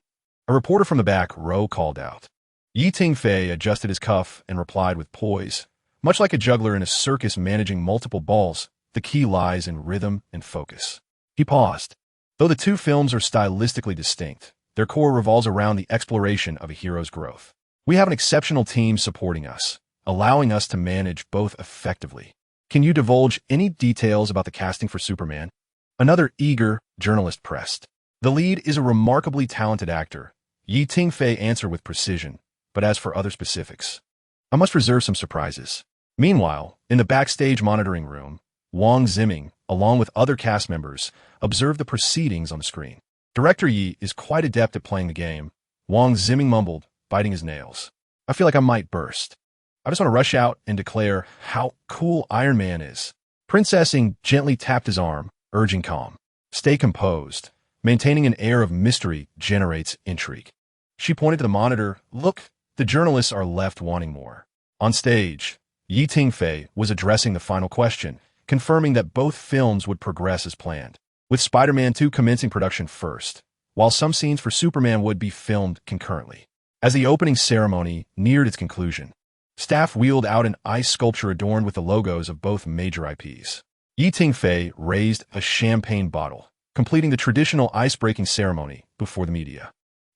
A reporter from the back row called out. Tingfei adjusted his cuff and replied with poise. "Much like a juggler in a circus managing multiple balls, the key lies in rhythm and focus." He paused. Though the two films are stylistically distinct, their core revolves around the exploration of a hero's growth. We have an exceptional team supporting us, allowing us to manage both effectively. Can you divulge any details about the casting for Superman? Another eager journalist pressed. "The lead is a remarkably talented actor," Tingfei answered with precision, "but as for other specifics, I must reserve some surprises." Meanwhile, in the backstage monitoring room, Wang Ziming, along with other cast members, observed the proceedings on the screen. "Director Yi is quite adept at playing the game," Wang Ziming mumbled, biting his nails. "I feel like I might burst. I just want to rush out and declare how cool Iron Man is." Princess Ing gently tapped his arm, urging calm. "Stay composed. Maintaining an air of mystery generates intrigue." She pointed to the monitor. "Look, the journalists are left wanting more." On stage, Tingfei was addressing the final question, confirming that both films would progress as planned, with Spider-Man 2 commencing production first, while some scenes for Superman would be filmed concurrently. As the opening ceremony neared its conclusion, staff wheeled out an ice sculpture adorned with the logos of both major IPs. Tingfei raised a champagne bottle, completing the traditional ice-breaking ceremony before the media.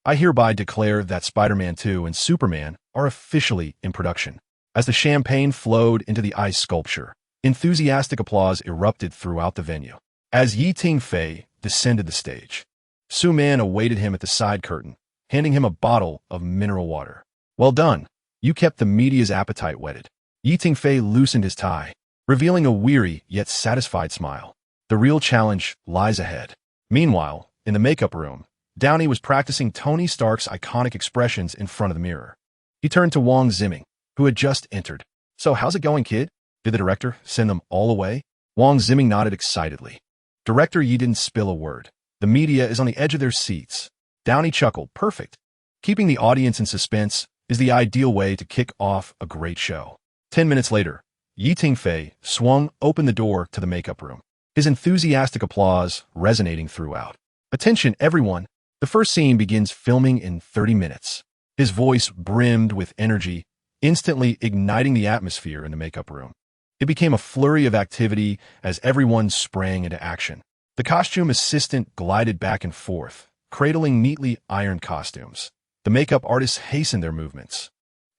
"I hereby declare that Spider-Man 2 and Superman are officially in production." As the champagne flowed into the ice sculpture, enthusiastic applause erupted throughout the venue. As Tingfei descended the stage, Su Man awaited him at the side curtain, handing him a bottle of mineral water. "Well done. You kept the media's appetite whetted." Tingfei loosened his tie, revealing a weary yet satisfied smile. The real challenge lies ahead. Meanwhile, in the makeup room, Downey was practicing Tony Stark's iconic expressions in front of the mirror. He turned to Wang Ziming, who had just entered. "So how's it going, kid? Did the director send them all away?" Wang Ziming nodded excitedly. Director Yi didn't spill a word. The media is on the edge of their seats. Downey chuckled. Perfect. Keeping the audience in suspense is the ideal way to kick off a great show. 10 minutes later, Tingfei swung open the door to the makeup room, his enthusiastic applause resonating throughout. Attention, everyone. The first scene begins filming in 30 minutes. His voice brimmed with energy, instantly igniting the atmosphere in the makeup room. It became a flurry of activity as everyone sprang into action. The costume assistant glided back and forth, cradling neatly ironed costumes. The makeup artists hastened their movements,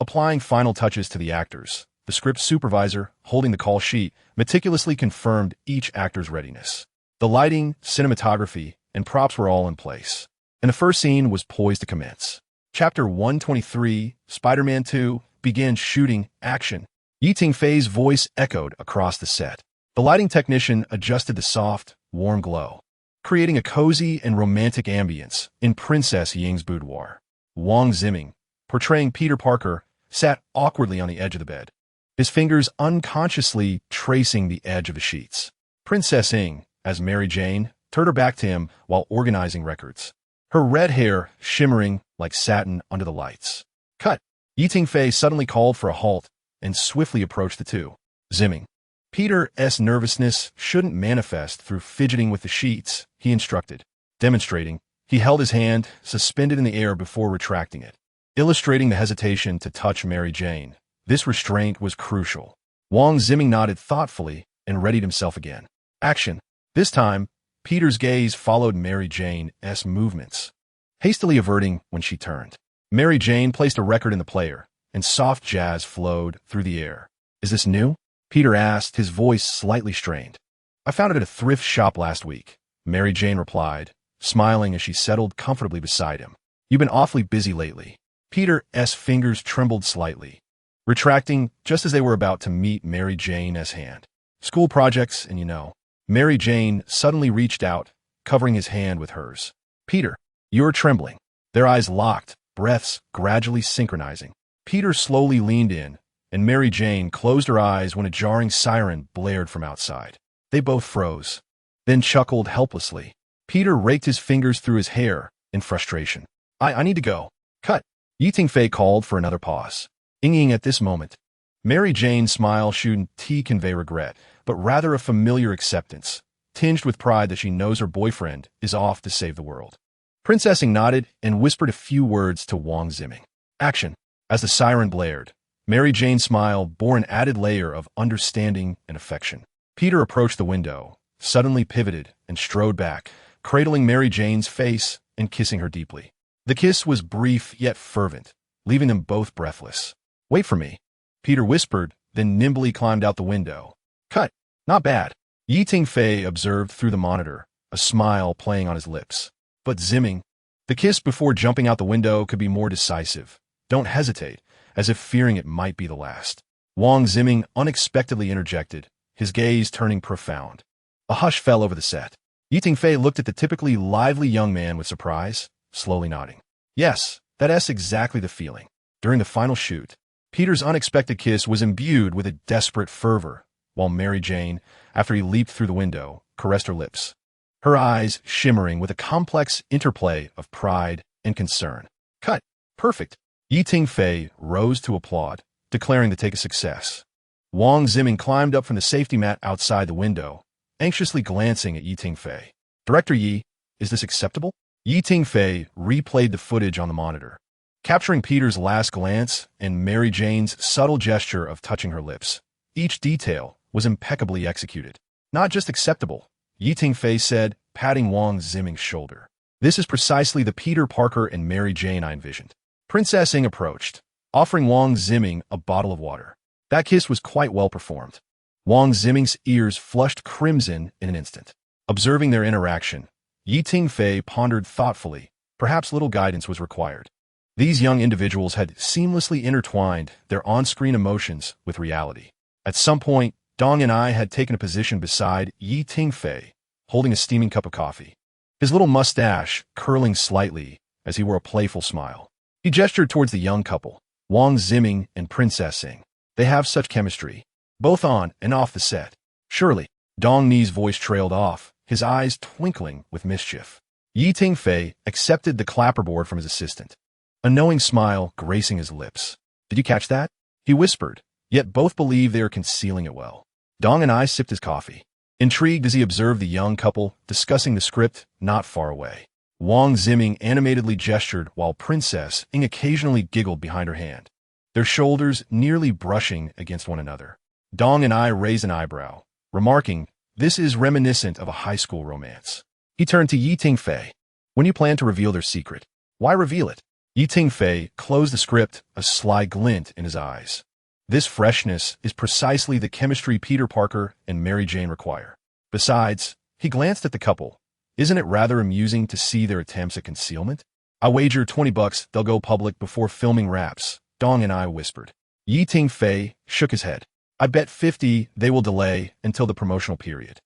applying final touches to the actors. The script supervisor, holding the call sheet, meticulously confirmed each actor's readiness. The lighting, cinematography, and props were all in place, and the first scene was poised to commence. Chapter 123, Spider-Man 2, began shooting. Action. Tingfei's voice echoed across the set. The lighting technician adjusted the soft, warm glow, creating a cozy and romantic ambience in Princess Ying's boudoir. Wang Ziming, portraying Peter Parker, sat awkwardly on the edge of the bed, his fingers unconsciously tracing the edge of the sheets. Princess Ying, as Mary Jane, turned her back to him while organizing records, her red hair shimmering like satin under the lights. Cut. Tingfei suddenly called for a halt and swiftly approached the two. Ziming. Peter's nervousness shouldn't manifest through fidgeting with the sheets, he instructed. Demonstrating, he held his hand suspended in the air before retracting it, illustrating the hesitation to touch Mary Jane. This restraint was crucial. Wang Ziming nodded thoughtfully and readied himself again. Action. This time, Peter's gaze followed Mary Jane's movements, hastily averting when she turned. Mary Jane placed a record in the player, and soft jazz flowed through the air. Is this new? Peter asked, his voice slightly strained. I found it at a thrift shop last week, Mary Jane replied, smiling as she settled comfortably beside him. You've been awfully busy lately. Peter's fingers trembled slightly, retracting just as they were about to meet Mary Jane's hand. School projects, and you know. Mary Jane suddenly reached out, covering his hand with hers. Peter, you're trembling. Their eyes locked, breaths gradually synchronizing. Peter slowly leaned in, and Mary Jane closed her eyes when a jarring siren blared from outside. They both froze, then chuckled helplessly. Peter raked his fingers through his hair in frustration. I need to go. Cut. Tingfei called for another pause. Inging at this moment. Mary Jane's smile shouldn't convey regret, but rather a familiar acceptance, tinged with pride that she knows her boyfriend is off to save the world. Princess Ying nodded and whispered a few words to Wang Ziming. Action. As the siren blared, Mary Jane's smile bore an added layer of understanding and affection. Peter approached the window, suddenly pivoted, and strode back, cradling Mary Jane's face and kissing her deeply. The kiss was brief yet fervent, leaving them both breathless. Wait for me, Peter whispered, then nimbly climbed out the window. Cut. Not bad. Tingfei observed through the monitor, a smile playing on his lips. But Ziming, the kiss before jumping out the window could be more decisive. Don't hesitate, as if fearing it might be the last. Wang Ziming unexpectedly interjected, his gaze turning profound. A hush fell over the set. Tingfei looked at the typically lively young man with surprise, slowly nodding. Yes, that's exactly the feeling. During the final shoot, Peter's unexpected kiss was imbued with a desperate fervor, while Mary Jane, after he leaped through the window, caressed her lips, her eyes shimmering with a complex interplay of pride and concern. Cut. Perfect. Tingfei rose to applaud, declaring the take a success. Wang Ziming climbed up from the safety mat outside the window, anxiously glancing at Tingfei. Director Yi, is this acceptable? Tingfei replayed the footage on the monitor, capturing Peter's last glance and Mary Jane's subtle gesture of touching her lips. Each detail was impeccably executed. Not just acceptable, Tingfei said, patting Wang Ziming's shoulder. This is precisely the Peter Parker and Mary Jane I envisioned. Princess Ying approached, offering Wang Ziming a bottle of water. That kiss was quite well performed. Wang Ziming's ears flushed crimson in an instant. Observing their interaction, Tingfei pondered thoughtfully. Perhaps little guidance was required. These young individuals had seamlessly intertwined their on-screen emotions with reality. At some point, Dong and I had taken a position beside Tingfei, holding a steaming cup of coffee, his little mustache curling slightly as he wore a playful smile. He gestured towards the young couple, Wang Ziming and Princess Ying. They have such chemistry, both on and off the set. Surely, Dong Ni's voice trailed off, his eyes twinkling with mischief. Tingfei accepted the clapperboard from his assistant, a knowing smile gracing his lips. "Did you catch that?" he whispered, yet both believed they were concealing it well. Dong and I sipped his coffee, intrigued as he observed the young couple discussing the script not far away. Wang Ziming animatedly gestured while Princess Ing occasionally giggled behind her hand, their shoulders nearly brushing against one another. Dong and I raised an eyebrow, remarking, "This is reminiscent of a high school romance." He turned to Tingfei. "When you plan to reveal their secret, why reveal it?" Tingfei closed the script, a sly glint in his eyes. "This freshness is precisely the chemistry Peter Parker and Mary Jane require. Besides," he glanced at the couple, "isn't it rather amusing to see their attempts at concealment?" "I wager $20 they'll go public before filming wraps," Dong and I whispered. Tingfei shook his head. "I bet 50 they will delay until the promotional period."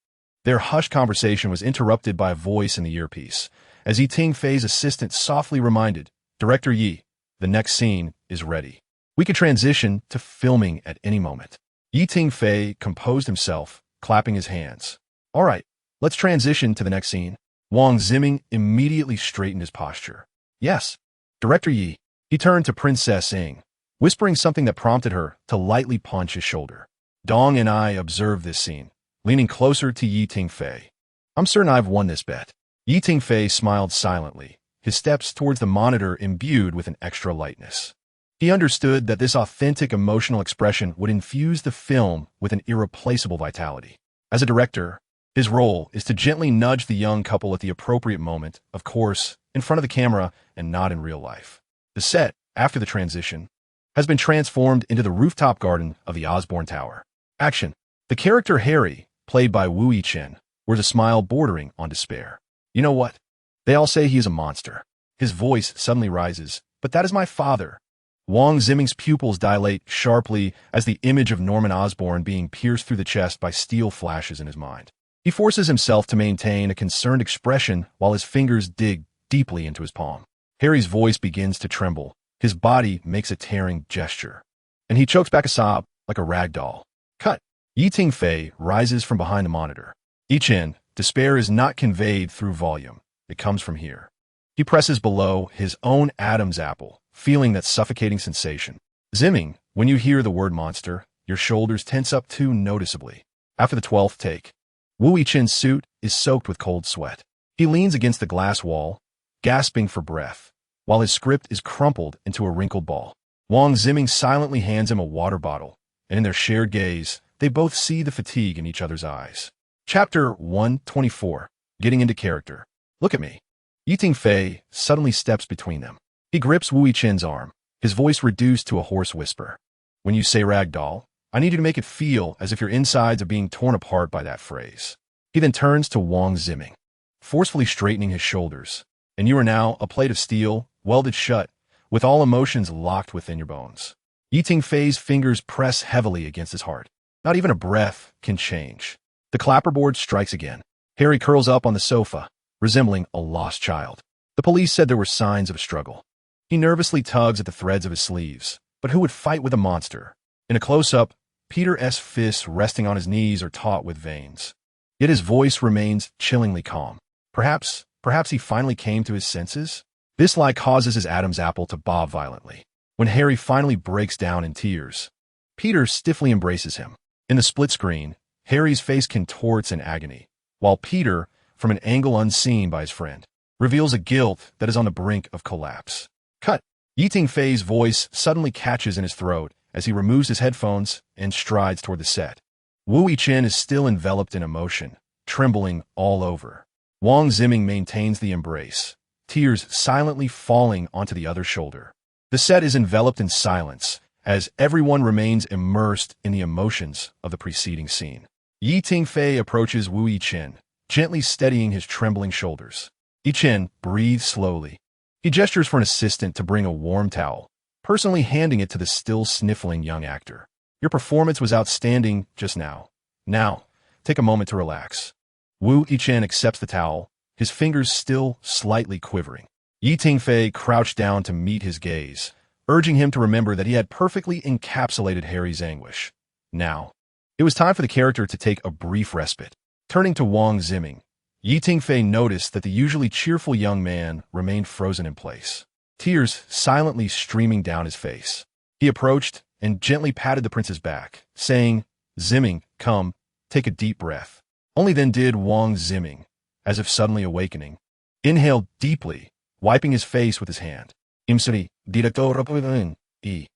Their hushed conversation was interrupted by a voice in the earpiece, as Tingfei's assistant softly reminded, "Director Yi, the next scene is ready. We could transition to filming at any moment." Tingfei composed himself, clapping his hands. "All right, let's transition to the next scene." Wang Ziming immediately straightened his posture. "Yes, Director Yi." He turned to Princess Ing, whispering something that prompted her to lightly punch his shoulder. Dong and I observed this scene, leaning closer to Tingfei. "I'm certain I've won this bet." Tingfei smiled silently, his steps towards the monitor imbued with an extra lightness. He understood that this authentic emotional expression would infuse the film with an irreplaceable vitality. As a director, his role is to gently nudge the young couple at the appropriate moment, of course, in front of the camera and not in real life. The set, after the transition, has been transformed into the rooftop garden of the Osborne Tower. Action. The character Harry, played by Wu Yichen, wears a smile bordering on despair. "You know what? They all say he is a monster." His voice suddenly rises. "But that is my father." Wang Ziming's pupils dilate sharply as the image of Norman Osborn being pierced through the chest by steel flashes in his mind. He forces himself to maintain a concerned expression while his fingers dig deeply into his palm. Harry's voice begins to tremble. His body makes a tearing gesture, and he chokes back a sob like a rag doll. Cut. Tingfei rises from behind the monitor. Yichen, despair is not conveyed through volume. It comes from here. He presses below his own Adam's apple, feeling that suffocating sensation. Ziming, when you hear the word monster, your shoulders tense up too noticeably. After the 12th take, Wu Yichen's suit is soaked with cold sweat. He leans against the glass wall, gasping for breath, while his script is crumpled into a wrinkled ball. Wang Ziming silently hands him a water bottle, and in their shared gaze, they both see the fatigue in each other's eyes. Chapter 124. Getting into character. "Look at me." Tingfei suddenly steps between them. He grips Wu Yichen's arm, his voice reduced to a hoarse whisper. "When you say rag doll, I need you to make it feel as if your insides are being torn apart by that phrase." He then turns to Wang Ziming, forcefully straightening his shoulders. "And you are now a plate of steel, welded shut, with all emotions locked within your bones." Tingfei's fingers press heavily against his heart. Not even a breath can change. The clapperboard strikes again. Harry curls up on the sofa, resembling a lost child. The police said there were signs of a struggle. He nervously tugs at the threads of his sleeves. But who would fight with a monster? In a close-up, Peter's fists resting on his knees are taut with veins. Yet his voice remains chillingly calm. Perhaps he finally came to his senses? This lie causes his Adam's apple to bob violently. When Harry finally breaks down in tears, Peter stiffly embraces him. In the split screen, Harry's face contorts in agony, while Peter, from an angle unseen by his friend, reveals a guilt that is on the brink of collapse. Cut. Tingfei's voice suddenly catches in his throat as he removes his headphones and strides toward the set. Wu Yichen is still enveloped in emotion, trembling all over. Wang Ziming maintains the embrace, tears silently falling onto the other shoulder. The set is enveloped in silence, as everyone remains immersed in the emotions of the preceding scene. Tingfei approaches Wu Yichen, gently steadying his trembling shoulders. Yichen breathes slowly. He gestures for an assistant to bring a warm towel, personally handing it to the still sniffling young actor. "Your performance was outstanding just now. Now, take a moment to relax." Wu Yichen accepts the towel, his fingers still slightly quivering. Tingfei crouched down to meet his gaze, urging him to remember that he had perfectly encapsulated Harry's anguish. Now, it was time for the character to take a brief respite. Turning to Wang Ziming, Tingfei noticed that the usually cheerful young man remained frozen in place, tears silently streaming down his face. He approached and gently patted the prince's back, saying, "Ziming, come, take a deep breath." Only then did Wang Ziming, as if suddenly awakening, inhaled deeply, wiping his face with his hand. "Imsuri, director e.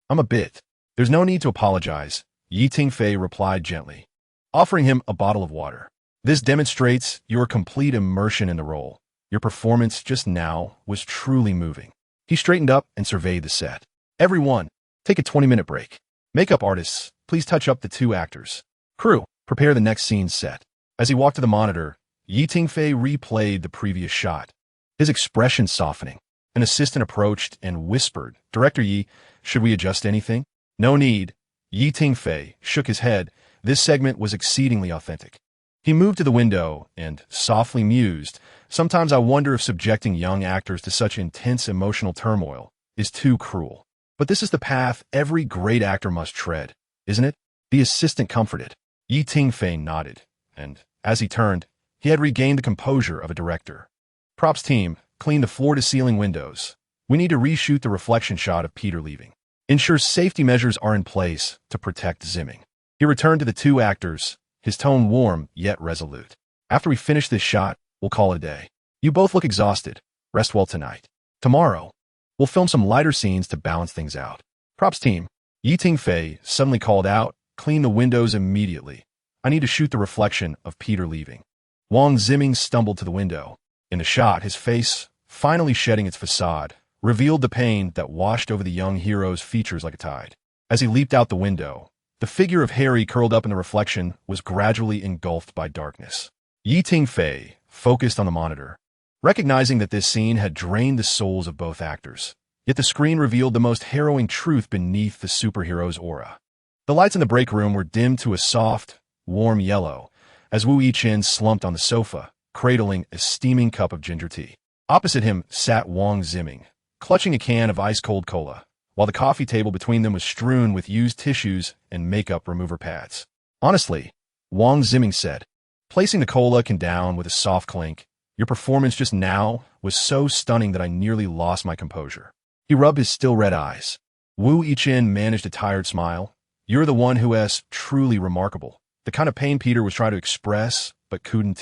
I'm a bit. There's no need to apologize," Tingfei replied gently, offering him a bottle of water. "This demonstrates your complete immersion in the role. Your performance just now was truly moving." He straightened up and surveyed the set. "Everyone, take a 20-minute break. Makeup artists, please touch up the 2 actors. Crew, prepare the next scene's set." As he walked to the monitor, Tingfei replayed the previous shot, his expression softening. An assistant approached and whispered, "Director Yi, should we adjust anything?" "No need." Tingfei shook his head. This segment was exceedingly authentic. He moved to the window and softly mused, "Sometimes I wonder if subjecting young actors to such intense emotional turmoil is too cruel. But this is the path every great actor must tread, isn't it?" The assistant comforted. Tingfei nodded, and as he turned, he had regained the composure of a director. "Props team, clean the floor-to-ceiling windows. We need to reshoot the reflection shot of Peter leaving. Ensure safety measures are in place to protect Ziming." He returned to the 2 actors, his tone warm yet resolute. "After we finish this shot, we'll call it a day. You both look exhausted. Rest well tonight. Tomorrow, we'll film some lighter scenes to balance things out." "Props team," Tingfei suddenly called out, "clean the windows immediately. I need to shoot the reflection of Peter leaving." Wang Ziming stumbled to the window. In the shot, his face, finally shedding its facade, revealed the pain that washed over the young hero's features like a tide. As he leaped out the window, the figure of Harry curled up in the reflection was gradually engulfed by darkness. Tingfei focused on the monitor, recognizing that this scene had drained the souls of both actors. Yet the screen revealed the most harrowing truth beneath the superhero's aura. The lights in the break room were dimmed to a soft, warm yellow, as Wu Yichen slumped on the sofa, cradling a steaming cup of ginger tea. Opposite him sat Wang Ziming, clutching a can of ice-cold cola, while the coffee table between them was strewn with used tissues and makeup remover pads. "Honestly," Wang Ziming said, placing the cola can down with a soft clink, "your performance just now was so stunning that I nearly lost my composure." He rubbed his still red eyes. Wu Yichen managed a tired smile. "You're the one who is truly remarkable. The kind of pain Peter was trying to express, but couldn't."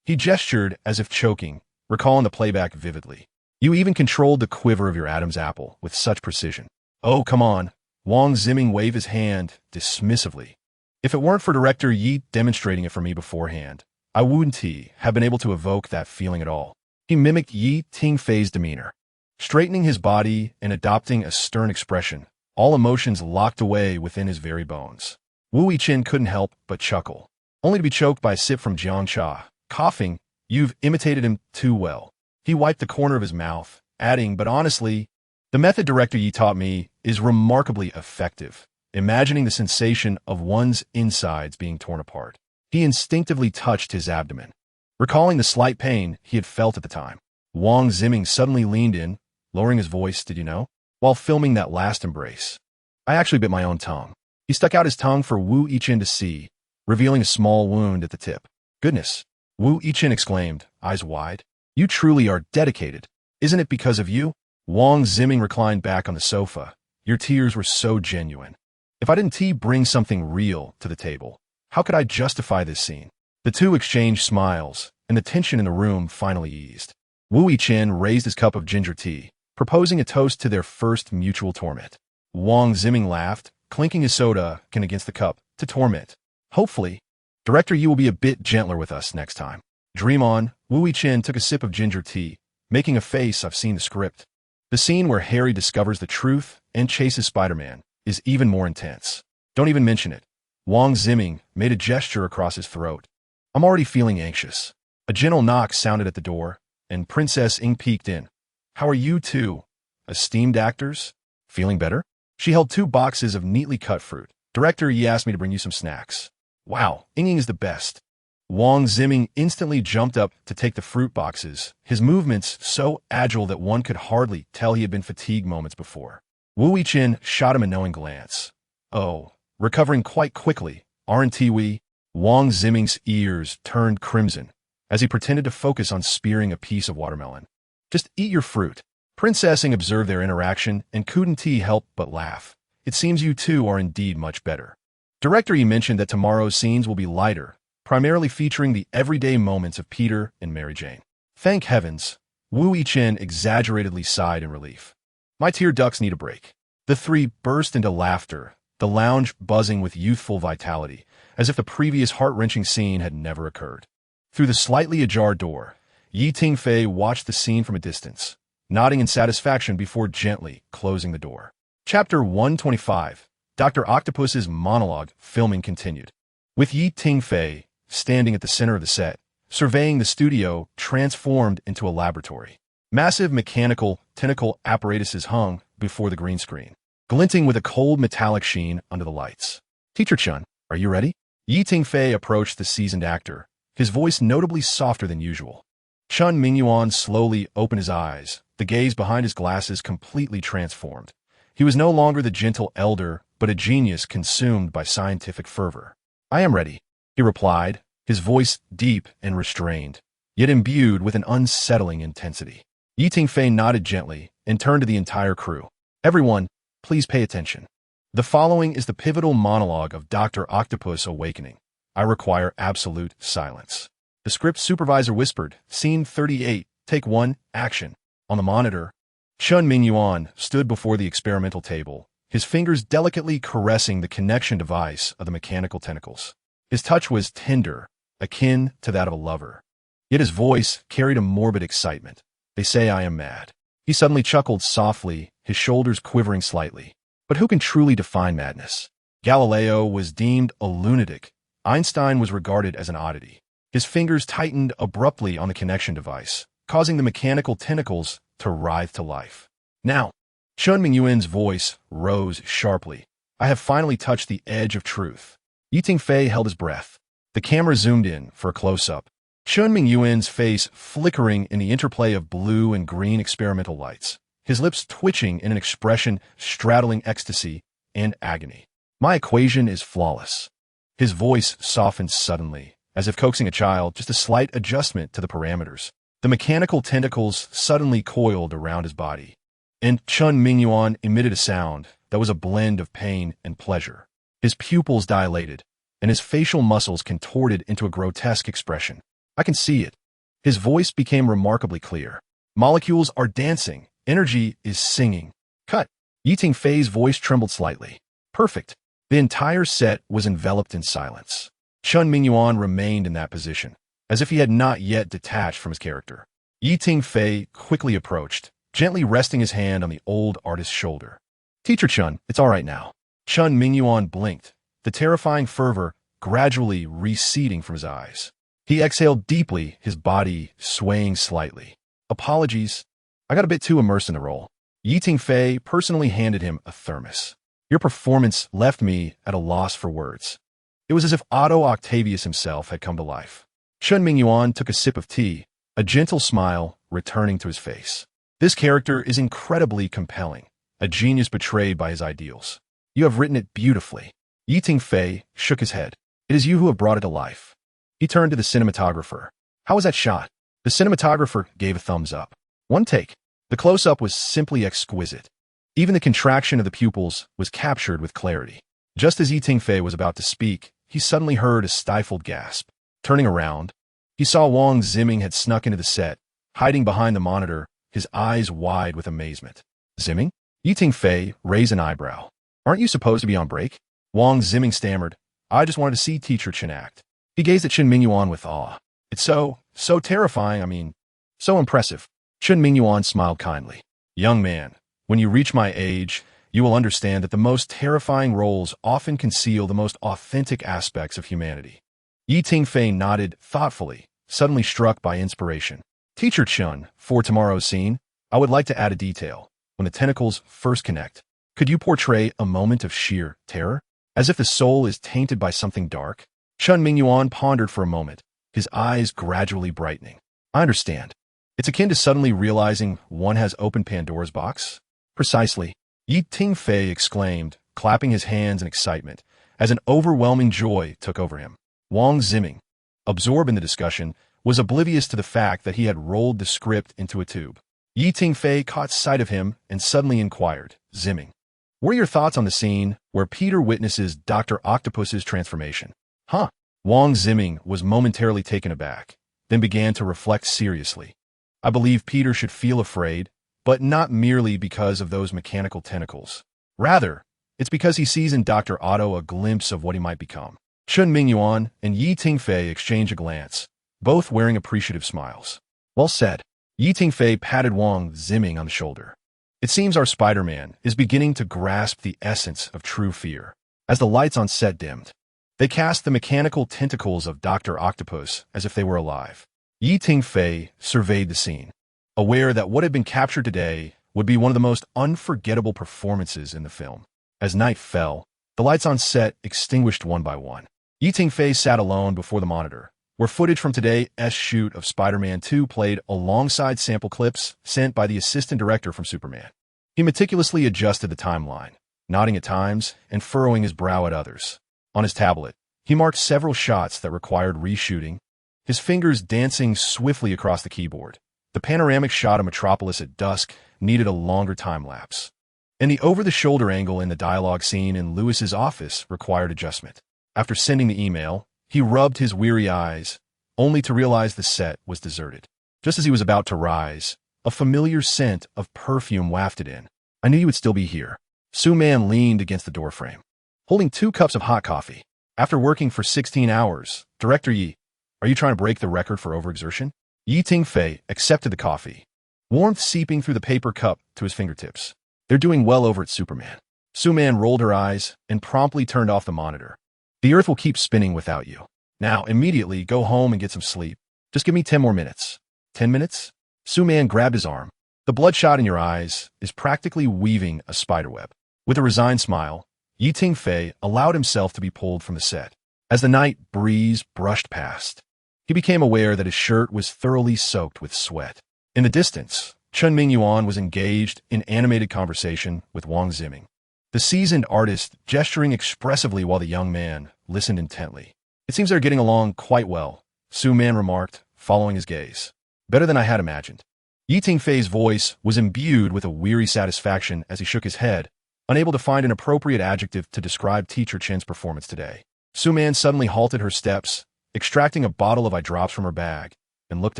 He gestured as if choking, recalling the playback vividly. "You even controlled the quiver of your Adam's apple with such precision." "Oh, come on." Wang Ziming waved his hand dismissively. "If it weren't for Director Yi demonstrating it for me beforehand, I wouldn't have been able to evoke that feeling at all." He mimicked Tingfei's demeanor, straightening his body and adopting a stern expression, all emotions locked away within his very bones. Wu Yichen couldn't help but chuckle, only to be choked by a sip from Jiang Cha. Coughing, "You've imitated him too well." He wiped the corner of his mouth, adding, "But honestly, the method Director Yi taught me is remarkably effective, imagining the sensation of one's insides being torn apart." He instinctively touched his abdomen, recalling the slight pain he had felt at the time. Wang Ziming suddenly leaned in, lowering his voice, "Did you know? While filming that last embrace, I actually bit my own tongue." He stuck out his tongue for Wu Yichen to see, revealing a small wound at the tip. "Goodness," Wu Yichen exclaimed, eyes wide. "You truly are dedicated. Isn't it because of you?" Wang Ziming reclined back on the sofa. "Your tears were so genuine. If I didn't bring something real to the table, how could I justify this scene?" The 2 exchanged smiles, and the tension in the room finally eased. Wu Yichen raised his cup of ginger tea, proposing a toast to their first mutual torment. Wang Ziming laughed, clinking his soda can against the cup, "To torment. Hopefully, Director Yi will be a bit gentler with us next time." "Dream on." Wu Yichen took a sip of ginger tea, making a face. "I've seen the script. The scene where Harry discovers the truth and chases Spider-Man is even more intense. Don't even mention it." Wang Ziming made a gesture across his throat. "I'm already feeling anxious." A gentle knock sounded at the door, and Princess Ing peeked in. "How are you two, esteemed actors? Feeling better?" She held 2 boxes of neatly cut fruit. "Director Yi asked me to bring you some snacks." "Wow, Ing is the best." Wang Ziming instantly jumped up to take the fruit boxes, his movements so agile that one could hardly tell he had been fatigued moments before. Wu Yichen shot him a knowing glance. "Oh, recovering quite quickly, aren't we?" Wang Ziming's ears turned crimson, as he pretended to focus on spearing a piece of watermelon. Just eat your fruit. Princess Ing observed their interaction and couldn't help but laugh. It seems you two are indeed much better. Director Yi mentioned that tomorrow's scenes will be lighter, primarily featuring the everyday moments of Peter and Mary Jane. Thank heavens, Wu Yichen exaggeratedly sighed in relief. My tear ducts need a break. The three burst into laughter, the lounge buzzing with youthful vitality, as if the previous heart-wrenching scene had never occurred. Through the slightly ajar door, Yi Tingfei watched the scene from a distance, nodding in satisfaction before gently closing the door. Chapter 125, Dr. Octopus's monologue filming continued. With Yi Tingfei standing at the center of the set, surveying the studio transformed into a laboratory. Massive mechanical tentacle apparatuses hung before the green screen, glinting with a cold metallic sheen under the lights. Teacher Chun, are you ready? Yi Tingfei approached the seasoned actor, his voice notably softer than usual. Chun Mingyuan slowly opened his eyes, the gaze behind his glasses completely transformed. He was no longer the gentle elder, but a genius consumed by scientific fervor. I am ready, he replied, his voice deep and restrained, yet imbued with an unsettling intensity. Yi Tingfei nodded gently and turned to the entire crew. Everyone, please pay attention. The following is the pivotal monologue of Dr. Octopus Awakening. I require absolute silence. The script supervisor whispered, Scene 38, Take 1, Action. On the monitor, Chun Mingyuan stood before the experimental table, his fingers delicately caressing the connection device of the mechanical tentacles. His touch was tender, akin to that of a lover. Yet his voice carried a morbid excitement. They say I am mad. He suddenly chuckled softly, his shoulders quivering slightly. But who can truly define madness? Galileo was deemed a lunatic. Einstein was regarded as an oddity. His fingers tightened abruptly on the connection device, causing the mechanical tentacles to writhe to life. Now, Chun Mingyuan's voice rose sharply. I have finally touched the edge of truth. Yi Tingfei held his breath. The camera zoomed in for a close-up. Chun Mingyuan's face flickering in the interplay of blue and green experimental lights, his lips twitching in an expression straddling ecstasy and agony. My equation is flawless. His voice softened suddenly, as if coaxing a child, just a slight adjustment to the parameters. The mechanical tentacles suddenly coiled around his body, and Chun Mingyuan emitted a sound that was a blend of pain and pleasure. His pupils dilated, and his facial muscles contorted into a grotesque expression. I can see it. His voice became remarkably clear. Molecules are dancing. Energy is singing. Cut. Yi Tingfei's voice trembled slightly. Perfect. The entire set was enveloped in silence. Chun Mingyuan remained in that position, as if he had not yet detached from his character. Yi Tingfei quickly approached, gently resting his hand on the old artist's shoulder. Teacher Chun, it's all right now. Chun Mingyuan blinked, the terrifying fervor gradually receding from his eyes. He exhaled deeply, his body swaying slightly. Apologies. I got a bit too immersed in the role. Yi Tingfei personally handed him a thermos. Your performance left me at a loss for words. It was as if Otto Octavius himself had come to life. Chun Mingyuan took a sip of tea, a gentle smile returning to his face. This character is incredibly compelling, a genius betrayed by his ideals. You have written it beautifully. Yi Tingfei shook his head. It is you who have brought it to life. He turned to the cinematographer. How was that shot? The cinematographer gave a thumbs up. One take. The close-up was simply exquisite. Even the contraction of the pupils was captured with clarity. Just as Yi Tingfei was about to speak, he suddenly heard a stifled gasp. Turning around, he saw Wang Zimming had snuck into the set, hiding behind the monitor, his eyes wide with amazement. Zimming? Yi Tingfei raised an eyebrow. Aren't you supposed to be on break? Wang Zimming stammered. I just wanted to see Teacher Chen act. He gazed at Chun Mingyuan with awe. It's so terrifying, so impressive. Chun Mingyuan smiled kindly. Young man, when you reach my age, you will understand that the most terrifying roles often conceal the most authentic aspects of humanity. Yi Tingfei nodded thoughtfully, suddenly struck by inspiration. Teacher Chun, for tomorrow's scene, I would like to add a detail. When the tentacles first connect, could you portray a moment of sheer terror? As if the soul is tainted by something dark? Chun Mingyuan pondered for a moment, his eyes gradually brightening. I understand. It's akin to suddenly realizing one has opened Pandora's box? Precisely. Yi Tingfei exclaimed, clapping his hands in excitement, as an overwhelming joy took over him. Wang Zimming, absorbed in the discussion, was oblivious to the fact that he had rolled the script into a tube. Tingfei caught sight of him and suddenly inquired, "Zimming, what are your thoughts on the scene where Peter witnesses Dr. Octopus's transformation?" "Huh?" Wang Zimming was momentarily taken aback, then began to reflect seriously. "I believe Peter should feel afraid, but not merely because of those mechanical tentacles. Rather, it's because he sees in Dr. Otto a glimpse of what he might become." Chen Mingyuan and Tingfei exchange a glance, both wearing appreciative smiles. "Well said." Tingfei patted Wang Zimming on the shoulder. "It seems our Spider-Man is beginning to grasp the essence of true fear." As the lights on set dimmed, they cast the mechanical tentacles of Dr. Octopus as if they were alive. Tingfei surveyed the scene, aware that what had been captured today would be one of the most unforgettable performances in the film. As night fell, the lights on set extinguished one by one. Tingfei sat alone before the monitor, where footage from today's shoot of Spider-Man 2 played alongside sample clips sent by the assistant director from Superman. He meticulously adjusted the timeline, nodding at times and furrowing his brow at others. On his tablet, he marked several shots that required reshooting, his fingers dancing swiftly across the keyboard. The panoramic shot of Metropolis at dusk needed a longer time-lapse, and the over-the-shoulder angle in the dialogue scene in Lewis's office required adjustment. After sending the email, he rubbed his weary eyes, only to realize the set was deserted. Just as he was about to rise, a familiar scent of perfume wafted in. "I knew you would still be here." Su-Man leaned against the doorframe, holding 2 cups of hot coffee. "After working for 16 hours, Director Yi, are you trying to break the record for overexertion?" Tingfei accepted the coffee, warmth seeping through the paper cup to his fingertips. "They're doing well over at Superman." Su-Man rolled her eyes and promptly turned off the monitor. "The Earth will keep spinning without you. Now, immediately go home and get some sleep. Just give me 10 more minutes." 10 minutes? Su-Man grabbed his arm. "The bloodshot in your eyes is practically weaving a spiderweb." With a resigned smile, Tingfei allowed himself to be pulled from the set. As the night breeze brushed past, he became aware that his shirt was thoroughly soaked with sweat. In the distance, Chen Mingyuan was engaged in animated conversation with Wang Zimming, the seasoned artist gesturing expressively while the young man listened intently. "It seems they're getting along quite well," Su-Man remarked, following his gaze. "Better than I had imagined." Tingfei's voice was imbued with a weary satisfaction as he shook his head, unable to find an appropriate adjective to describe Teacher Chen's performance today. Su-Man suddenly halted her steps, extracting a bottle of eye drops from her bag, and looked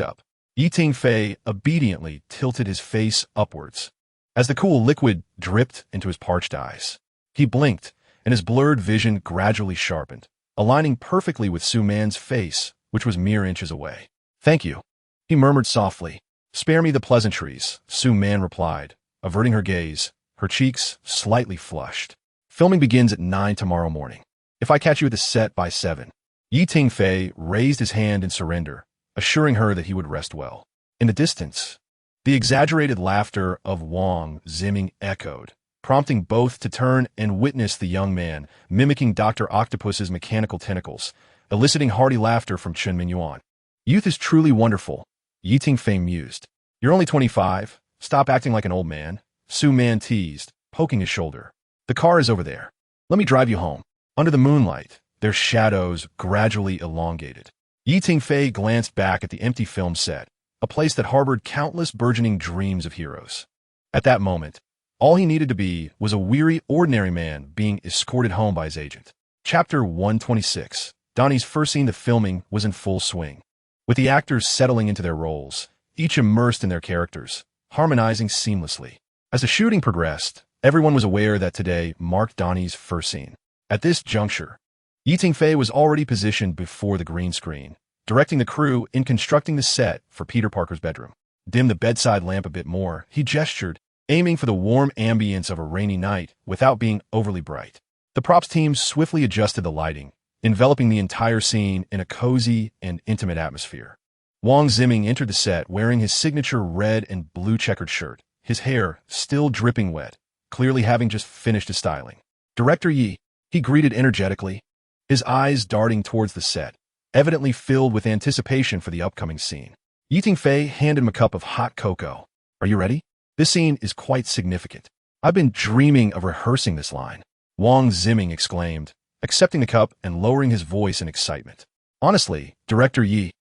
up. Tingfei obediently tilted his face upwards as the cool liquid dripped into his parched eyes. He blinked, and his blurred vision gradually sharpened, aligning perfectly with Su-Man's face, which was mere inches away. "Thank you," he murmured softly. "Spare me the pleasantries," Su-Man replied, averting her gaze, her cheeks slightly flushed. "Filming begins at 9 tomorrow morning. If I catch you at the set by 7. Tingfei raised his hand in surrender, assuring her that he would rest well. In the distance, the exaggerated laughter of Wang Zimming echoed, prompting both to turn and witness the young man mimicking Dr. Octopus's mechanical tentacles, eliciting hearty laughter from Chen Mingyuan. "Youth is truly wonderful," Tingfei mused. "You're only 25. Stop acting like an old man," Su-Man teased, poking his shoulder. "The car is over there. Let me drive you home." Under the moonlight, their shadows gradually elongated. Tingfei glanced back at the empty film set, a place that harbored countless burgeoning dreams of heroes. At that moment, all he needed to be was a weary, ordinary man being escorted home by his agent. Chapter 126. Donnie's first scene of filming was in full swing, with the actors settling into their roles, each immersed in their characters, harmonizing seamlessly. As the shooting progressed, everyone was aware that today marked Donnie's first scene. At this juncture, Tingfei was already positioned before the green screen, directing the crew in constructing the set for Peter Parker's bedroom. "Dim the bedside lamp a bit more," he gestured, aiming for the warm ambience of a rainy night without being overly bright. The props team swiftly adjusted the lighting, enveloping the entire scene in a cozy and intimate atmosphere. Wang Zimming entered the set wearing his signature red and blue checkered shirt, his hair still dripping wet, clearly having just finished his styling. "Director Yi," he greeted energetically, his eyes darting towards the set, evidently filled with anticipation for the upcoming scene. Tingfei handed him a cup of hot cocoa. "Are you ready? This scene is quite significant. I've been dreaming of rehearsing this line," Wang Zimming exclaimed, accepting the cup and lowering his voice in excitement. "Honestly, Director Yi,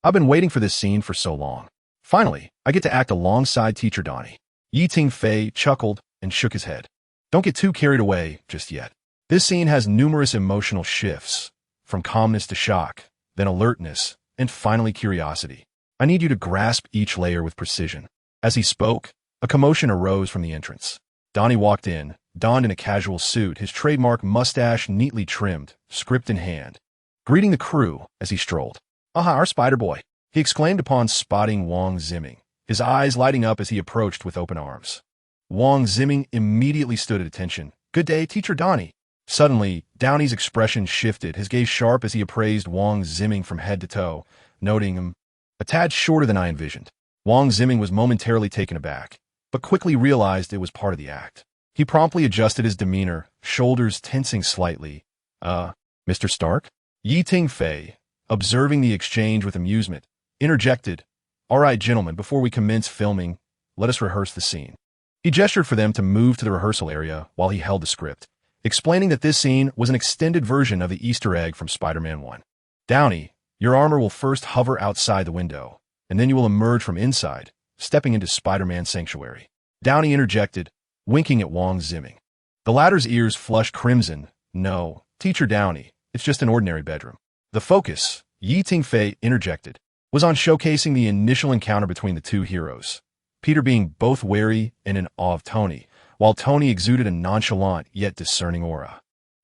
I've been waiting for this scene for so long. Finally, I get to act alongside Teacher Donnie. Tingfei chuckled and shook his head. Don't get too carried away just yet. This scene has numerous emotional shifts, from calmness to shock, then alertness, and finally curiosity. I need you to grasp each layer with precision. As he spoke, a commotion arose from the entrance. Donnie walked in, donned in a casual suit, his trademark mustache neatly trimmed, script in hand, greeting the crew as he strolled. "Aha, our Spider Boy," he exclaimed upon spotting Wang Zimming, his eyes lighting up as he approached with open arms. Wang Zimming immediately stood at attention. "Good day, Teacher Donnie." Suddenly, Downey's expression shifted, his gaze sharp as he appraised Wang Zimming from head to toe, noting him a tad shorter than I envisioned. Wang Zimming was momentarily taken aback, but quickly realized it was part of the act. He promptly adjusted his demeanor, shoulders tensing slightly. Mr. Stark?" Tingfei, observing the exchange with amusement, interjected, "All right, gentlemen, before we commence filming, let us rehearse the scene." He gestured for them to move to the rehearsal area while he held the script, explaining that this scene was an extended version of the Easter egg from Spider-Man 1. "Downey, your armor will first hover outside the window, and then you will emerge from inside, stepping into Spider-Man's sanctuary." Downey interjected, winking at Wang Zimming. The latter's ears flushed crimson. "No, Teacher Downey, it's just an ordinary bedroom." The focus, Tingfei interjected, was on showcasing the initial encounter between the two heroes, Peter being both wary and in awe of Tony, while Tony exuded a nonchalant yet discerning aura.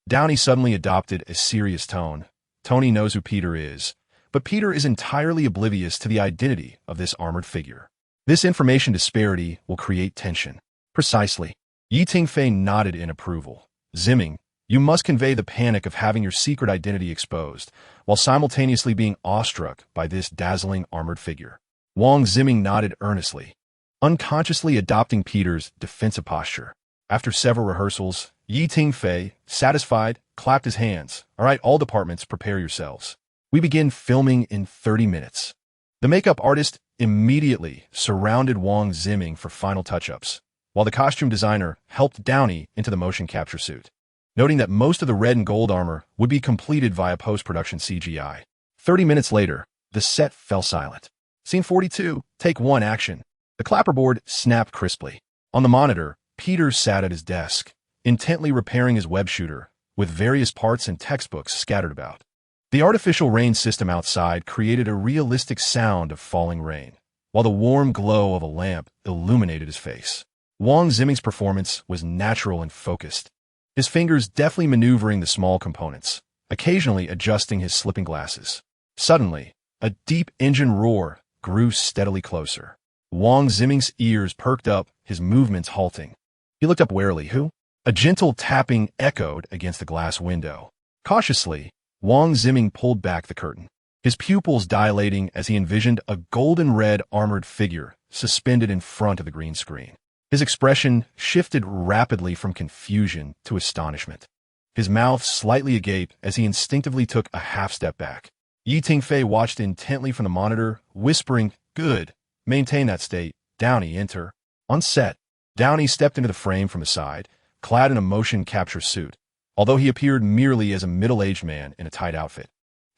Downey suddenly adopted a serious tone. Tony knows who Peter is, but Peter is entirely oblivious to the identity of this armored figure. This information disparity will create tension. Precisely. Tingfei nodded in approval. "Zimming, you must convey the panic of having your secret identity exposed, while simultaneously being awestruck by this dazzling armored figure." Wang Zimming nodded earnestly, unconsciously adopting Peter's defensive posture. After several rehearsals, Tingfei, satisfied, clapped his hands. "All right, all departments, prepare yourselves. We begin filming in 30 minutes. The makeup artist immediately surrounded Wang Zimming for final touch-ups, while the costume designer helped Downey into the motion capture suit, noting that most of the red and gold armor would be completed via post-production CGI. 30 minutes later, the set fell silent. Scene 42, take 1, action. The clapperboard snapped crisply. On the monitor, Peter sat at his desk, intently repairing his web shooter, with various parts and textbooks scattered about. The artificial rain system outside created a realistic sound of falling rain, while the warm glow of a lamp illuminated his face. Wang Zimming's performance was natural and focused, his fingers deftly maneuvering the small components, occasionally adjusting his slipping glasses. Suddenly, a deep engine roar grew steadily closer. Wang Zimming's ears perked up, his movements halting. He looked up warily. "Who?" A gentle tapping echoed against the glass window. Cautiously, Wang Zimming pulled back the curtain, his pupils dilating as he envisioned a golden-red armored figure suspended in front of the green screen. His expression shifted rapidly from confusion to astonishment, his mouth slightly agape as he instinctively took a half-step back. Tingfei watched intently from the monitor, whispering, "Good. Maintain that state. Downey, enter." On set, Downey stepped into the frame from the side, clad in a motion capture suit, although he appeared merely as a middle-aged man in a tight outfit.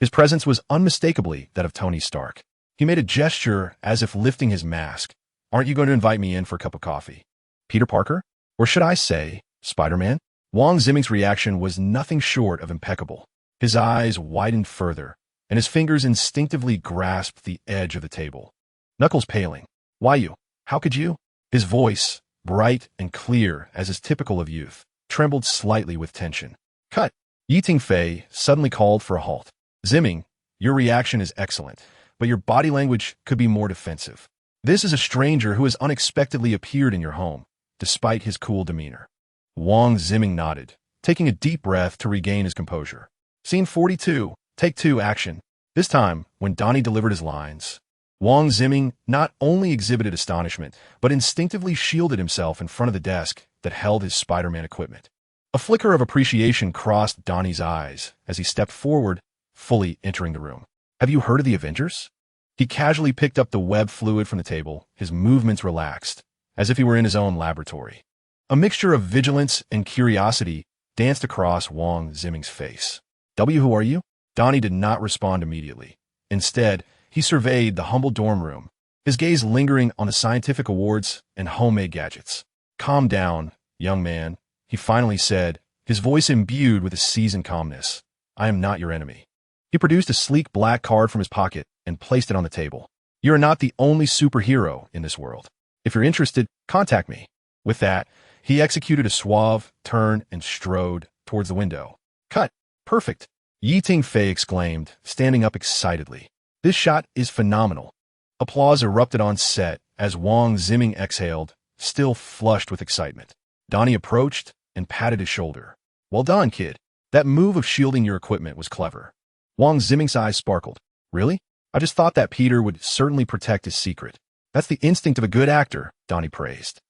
His presence was unmistakably that of Tony Stark. He made a gesture as if lifting his mask. "Aren't you going to invite me in for a cup of coffee? Peter Parker? Or should I say, Spider-Man?" Wang Zimming's reaction was nothing short of impeccable. His eyes widened further, and his fingers instinctively grasped the edge of the table, knuckles paling. "Why you? How could you?" His voice, bright and clear as is typical of youth, trembled slightly with tension. "Cut!" Tingfei suddenly called for a halt. "Zimming, your reaction is excellent, but your body language could be more defensive. This is a stranger who has unexpectedly appeared in your home, despite his cool demeanor." Wang Zimming nodded, taking a deep breath to regain his composure. Scene 42, take 2, action. This time, when Donnie delivered his lines, Wang Zimming not only exhibited astonishment, but instinctively shielded himself in front of the desk that held his Spider-Man equipment. A flicker of appreciation crossed Donnie's eyes as he stepped forward, fully entering the room. "Have you heard of the Avengers?" He casually picked up the web fluid from the table, his movements relaxed, as if he were in his own laboratory. A mixture of vigilance and curiosity danced across Wang Zimming's face. "Who are you?" Donnie did not respond immediately. Instead, He surveyed the humble dorm room, his gaze lingering on the scientific awards and homemade gadgets. "Calm down, young man," he finally said, his voice imbued with a seasoned calmness. "I am not your enemy." He produced a sleek black card from his pocket and placed it on the table. "You are not the only superhero in this world. If you're interested, contact me." With that, he executed a suave turn and strode towards the window. "Cut. Perfect," Tingfei exclaimed, standing up excitedly. "This shot is phenomenal." Applause erupted on set as Wang Zimming exhaled, still flushed with excitement. Donnie approached and patted his shoulder. "Well done, kid. That move of shielding your equipment was clever." Wang Zimming's eyes sparkled. "Really? I just thought that Peter would certainly protect his secret." "That's the instinct of a good actor," Donnie praised.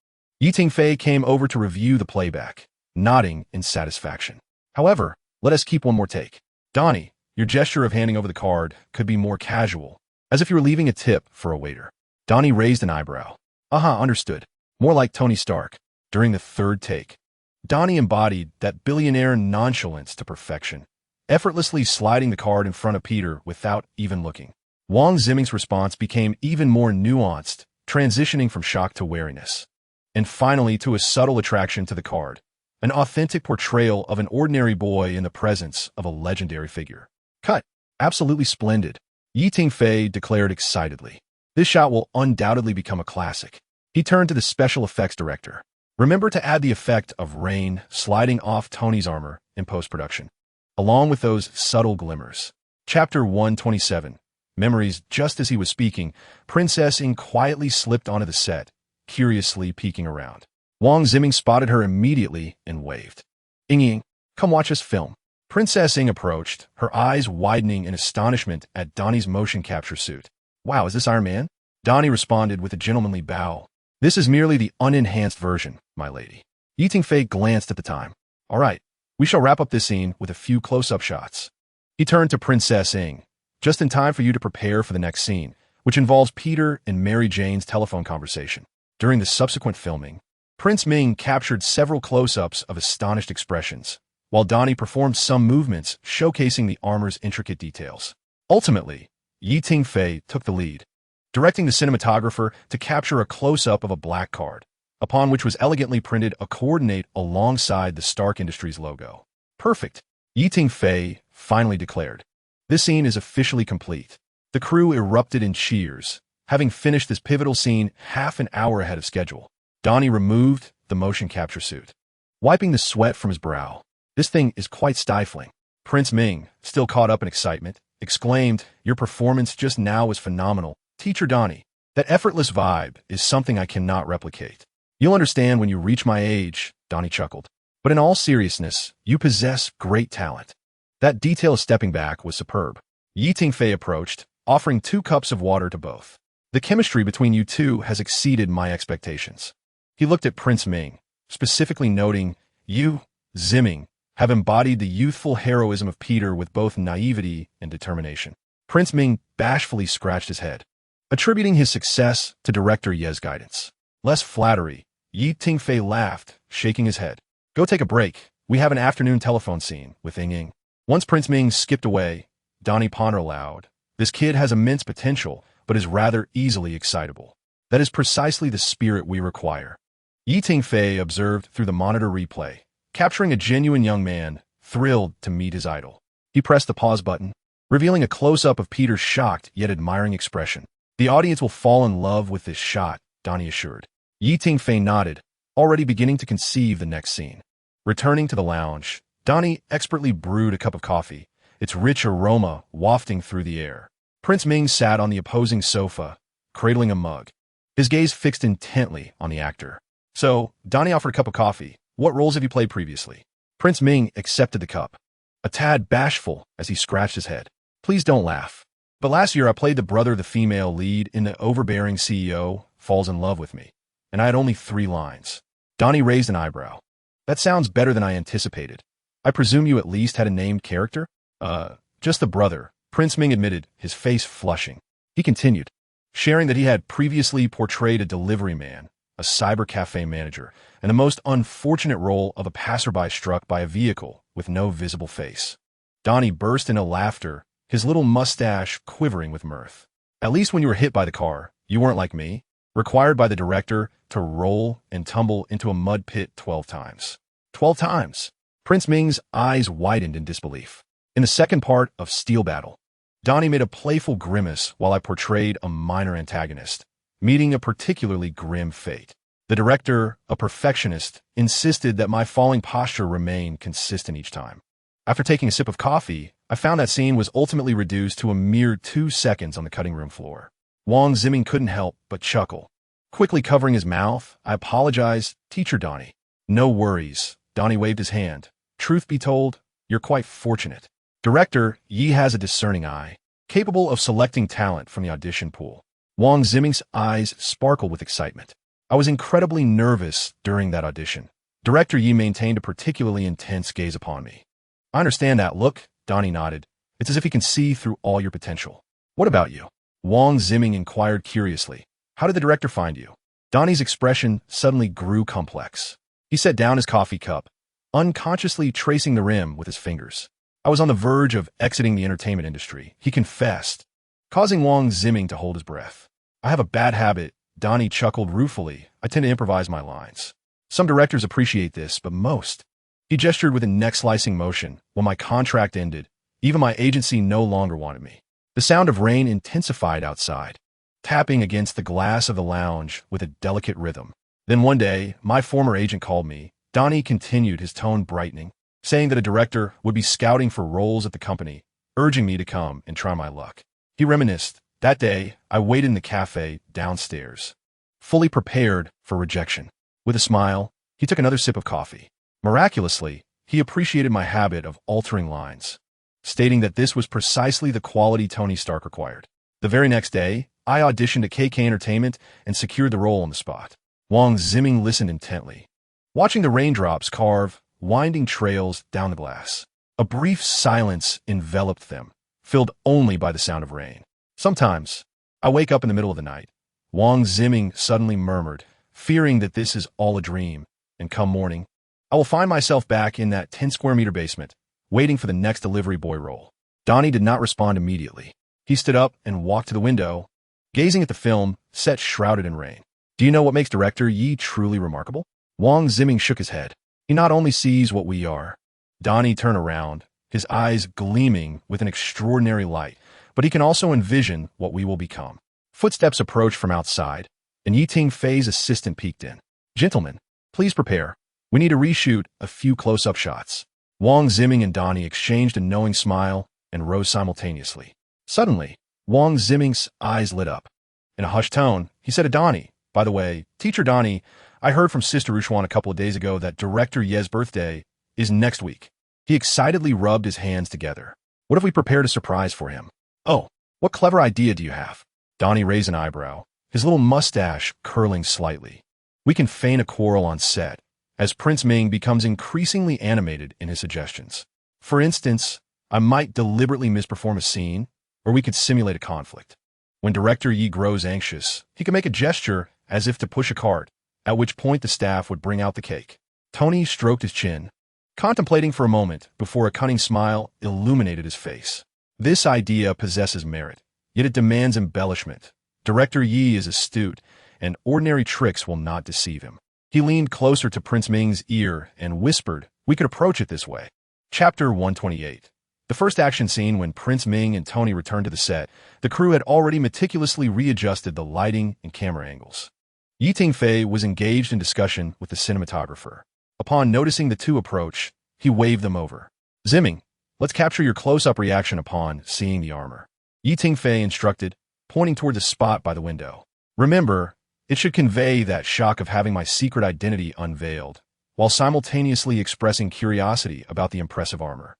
Tingfei came over to review the playback, nodding in satisfaction. "However, let us keep one more take. Donnie, your gesture of handing over the card could be more casual, as if you were leaving a tip for a waiter." Donnie raised an eyebrow. Understood. More like Tony Stark." During the third take, Donnie embodied that billionaire nonchalance to perfection, effortlessly sliding the card in front of Peter without even looking. Wang Zimming's response became even more nuanced, transitioning from shock to wariness, and finally to a subtle attraction to the card, an authentic portrayal of an ordinary boy in the presence of a legendary figure. "Cut. Absolutely splendid," Tingfei declared excitedly. "This shot will undoubtedly become a classic." He turned to the special effects director. "Remember to add the effect of rain sliding off Tony's armor in post-production, along with those subtle glimmers." Chapter 127. Memories. Just as he was speaking, Princess Ing quietly slipped onto the set, curiously peeking around. Wang Zimming spotted her immediately and waved. "Ing, come watch us film." Princess Ing approached, her eyes widening in astonishment at Donnie's motion capture suit. "Wow, is this Iron Man?" Donnie responded with a gentlemanly bow. "This is merely the unenhanced version, my lady." Tingfei glanced at the time. "All right, we shall wrap up this scene with a few close-up shots." He turned to Princess Ing. "Just in time for you to prepare for the next scene, which involves Peter and Mary Jane's telephone conversation." During the subsequent filming, Prince Ming captured several close-ups of astonished expressions, while Donnie performed some movements showcasing the armor's intricate details. Ultimately, Tingfei took the lead, directing the cinematographer to capture a close-up of a black card, upon which was elegantly printed a coordinate alongside the Stark Industries logo. "Perfect," Tingfei finally declared. "This scene is officially complete." The crew erupted in cheers, having finished this pivotal scene half an hour ahead of schedule. Donnie removed the motion capture suit, wiping the sweat from his brow. "This thing is quite stifling." Prince Ming, still caught up in excitement, exclaimed, "Your performance just now was phenomenal, Teacher Donnie. That effortless vibe is something I cannot replicate." "You'll understand when you reach my age," Donnie chuckled. "But in all seriousness, you possess great talent." That detail of stepping back was superb. Tingfei approached, offering 2 cups of water to both. "The chemistry between you two has exceeded my expectations." He looked at Prince Ming, specifically noting, "You, Zimming, have embodied the youthful heroism of Peter with both naivety and determination." Prince Ming bashfully scratched his head, attributing his success to director Ye's guidance. "Less flattery," Tingfei laughed, shaking his head. "Go take a break. We have an afternoon telephone scene with Ing." Once Prince Ming skipped away, Donnie pondered aloud. "This kid has immense potential, but is rather easily excitable. That is precisely the spirit we require." Tingfei observed through the monitor replay, capturing a genuine young man, thrilled to meet his idol. He pressed the pause button, revealing a close-up of Peter's shocked yet admiring expression. "The audience will fall in love with this shot," Donnie assured. Tingfei nodded, already beginning to conceive the next scene. Returning to the lounge, Donnie expertly brewed a cup of coffee, its rich aroma wafting through the air. Prince Ming sat on the opposing sofa, cradling a mug, his gaze fixed intently on the actor. "So, Donnie offered a cup of coffee. What roles have you played previously?" Prince Ming accepted the cup, a tad bashful as he scratched his head. "Please don't laugh. But last year I played the brother of the female lead in The Overbearing CEO Falls in Love with Me, and I had only 3 lines." Donnie raised an eyebrow. "That sounds better than I anticipated. I presume you at least had a named character?" Just the brother," Prince Ming admitted, his face flushing. He continued, sharing that he had previously portrayed a delivery man, a cyber cafe manager, and the most unfortunate role of a passerby struck by a vehicle with no visible face. Donnie burst into laughter, his little mustache quivering with mirth. At least when you were hit by the car, you weren't like me, required by the director to roll and tumble into a mud pit 12 times. 12 times! Prince Ming's eyes widened in disbelief. In the second part of Steel Battle, Donnie made a playful grimace while I portrayed a minor antagonist, meeting a particularly grim fate. The director, a perfectionist, insisted that my falling posture remain consistent each time. After taking a sip of coffee, I found that scene was ultimately reduced to a mere 2 seconds on the cutting room floor. Wang Ziming couldn't help but chuckle. Quickly covering his mouth, I apologized, Teacher Donnie. No worries, Donnie waved his hand. Truth be told, you're quite fortunate. Director Yi has a discerning eye, capable of selecting talent from the audition pool. Wang Ziming's eyes sparkled with excitement. I was incredibly nervous during that audition. Director Yi maintained a particularly intense gaze upon me. I understand that look, Donnie nodded. It's as if he can see through all your potential. What about you? Wang Ziming inquired curiously. How did the director find you? Donnie's expression suddenly grew complex. He set down his coffee cup, unconsciously tracing the rim with his fingers. I was on the verge of exiting the entertainment industry, he confessed, causing Wang Ziming to hold his breath. I have a bad habit, Donnie chuckled ruefully. I tend to improvise my lines. Some directors appreciate this, but most. He gestured with a neck-slicing motion. When my contract ended, even my agency no longer wanted me. The sound of rain intensified outside, tapping against the glass of the lounge with a delicate rhythm. Then one day, my former agent called me. Donnie continued, his tone brightening, saying that a director would be scouting for roles at the company, urging me to come and try my luck. He reminisced. That day, I waited in the cafe downstairs, fully prepared for rejection. With a smile, he took another sip of coffee. Miraculously, he appreciated my habit of altering lines, stating that this was precisely the quality Tony Stark required. The very next day, I auditioned at KK Entertainment and secured the role on the spot. Wang Ziming listened intently, watching the raindrops carve winding trails down the glass. A brief silence enveloped them, filled only by the sound of rain. Sometimes, I wake up in the middle of the night, Wang Ziming suddenly murmured, fearing that this is all a dream, and come morning, I will find myself back in that 10-square-meter basement, waiting for the next delivery boy role. Donnie did not respond immediately. He stood up and walked to the window, gazing at the film set shrouded in rain. Do you know what makes director Yi truly remarkable? Wang Ziming shook his head. He not only sees what we are. Donnie turned around, his eyes gleaming with an extraordinary light, but he can also envision what we will become. Footsteps approached from outside, and Yi Tingfei's assistant peeked in. Gentlemen, please prepare. We need to reshoot a few close-up shots. Wang Ziming and Donnie exchanged a knowing smile and rose simultaneously. Suddenly, Wang Ziming's eyes lit up. In a hushed tone, he said to Donnie, by the way, Teacher Donnie, I heard from Sister Ruchuan a couple of days ago that Director Ye's birthday is next week. He excitedly rubbed his hands together. What if we prepared a surprise for him? Oh, what clever idea do you have? Donnie raised an eyebrow, his little mustache curling slightly. We can feign a quarrel on set, as Prince Ming becomes increasingly animated in his suggestions. For instance, I might deliberately misperform a scene, or we could simulate a conflict. When Director Yi grows anxious, he can make a gesture as if to push a cart, at which point the staff would bring out the cake. Tony stroked his chin, contemplating for a moment before a cunning smile illuminated his face. This idea possesses merit, yet it demands embellishment. Director Yi is astute, and ordinary tricks will not deceive him. He leaned closer to Prince Ming's ear and whispered, we could approach it this way. Chapter 128. The first action scene when Prince Ming and Tony returned to the set, the crew had already meticulously readjusted the lighting and camera angles. Yi Tingfei was engaged in discussion with the cinematographer. Upon noticing the two approach, he waved them over. Ziming, let's capture your close-up reaction upon seeing the armor. Yi Tingfei instructed, pointing toward the spot by the window. Remember, it should convey that shock of having my secret identity unveiled, while simultaneously expressing curiosity about the impressive armor.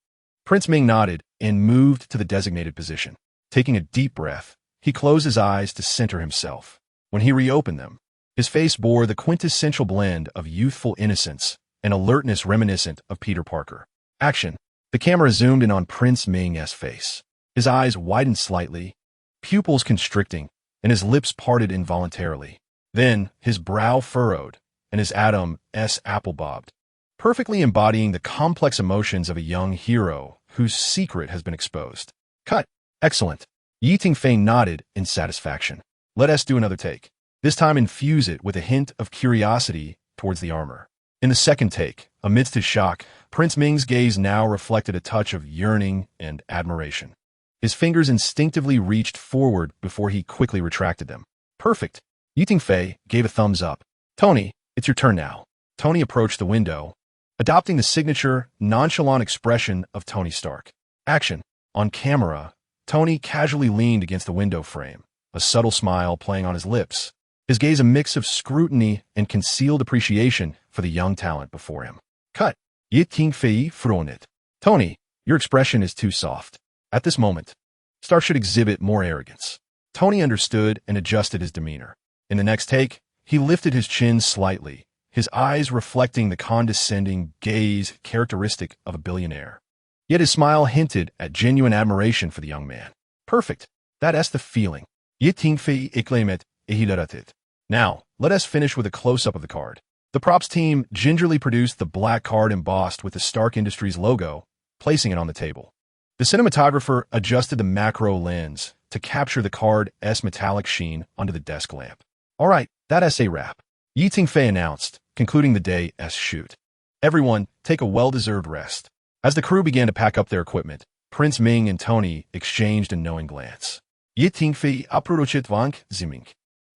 Prince Ming nodded and moved to the designated position. Taking a deep breath, he closed his eyes to center himself. When he reopened them, his face bore the quintessential blend of youthful innocence and alertness reminiscent of Peter Parker. Action. The camera zoomed in on Prince Ming's face. His eyes widened slightly, pupils constricting, and his lips parted involuntarily. Then, his brow furrowed, and his Adam's apple bobbed, perfectly embodying the complex emotions of a young hero whose secret has been exposed. Cut. Excellent. Tingfei nodded in satisfaction. Let us do another take. This time infuse it with a hint of curiosity towards the armor. In the second take, amidst his shock, Prince Ming's gaze now reflected a touch of yearning and admiration. His fingers instinctively reached forward before he quickly retracted them. Perfect. Tingfei gave a thumbs up. Tony, it's your turn now. Tony approached the window, adopting the signature, nonchalant expression of Tony Stark. Action. On camera, Tony casually leaned against the window frame, a subtle smile playing on his lips, his gaze a mix of scrutiny and concealed appreciation for the young talent before him. Cut. Tingfei frowned it. Tony, your expression is too soft. At this moment, Stark should exhibit more arrogance. Tony understood and adjusted his demeanor. In the next take, he lifted his chin slightly, his eyes reflecting the condescending gaze characteristic of a billionaire. Yet his smile hinted at genuine admiration for the young man. Perfect. That's the feeling. Tingfei exclaimed, "Ehidaratit." Now, let us finish with a close-up of the card. The props team gingerly produced the black card embossed with the Stark Industries logo, placing it on the table. The cinematographer adjusted the macro lens to capture the card's metallic sheen under the desk lamp. All right, that's a wrap. Tingfei announced, concluding the day's shoot. Everyone, take a well-deserved rest. As the crew began to pack up their equipment, Prince Ming and Tony exchanged a knowing glance. Tingfei approached Wang Ziming,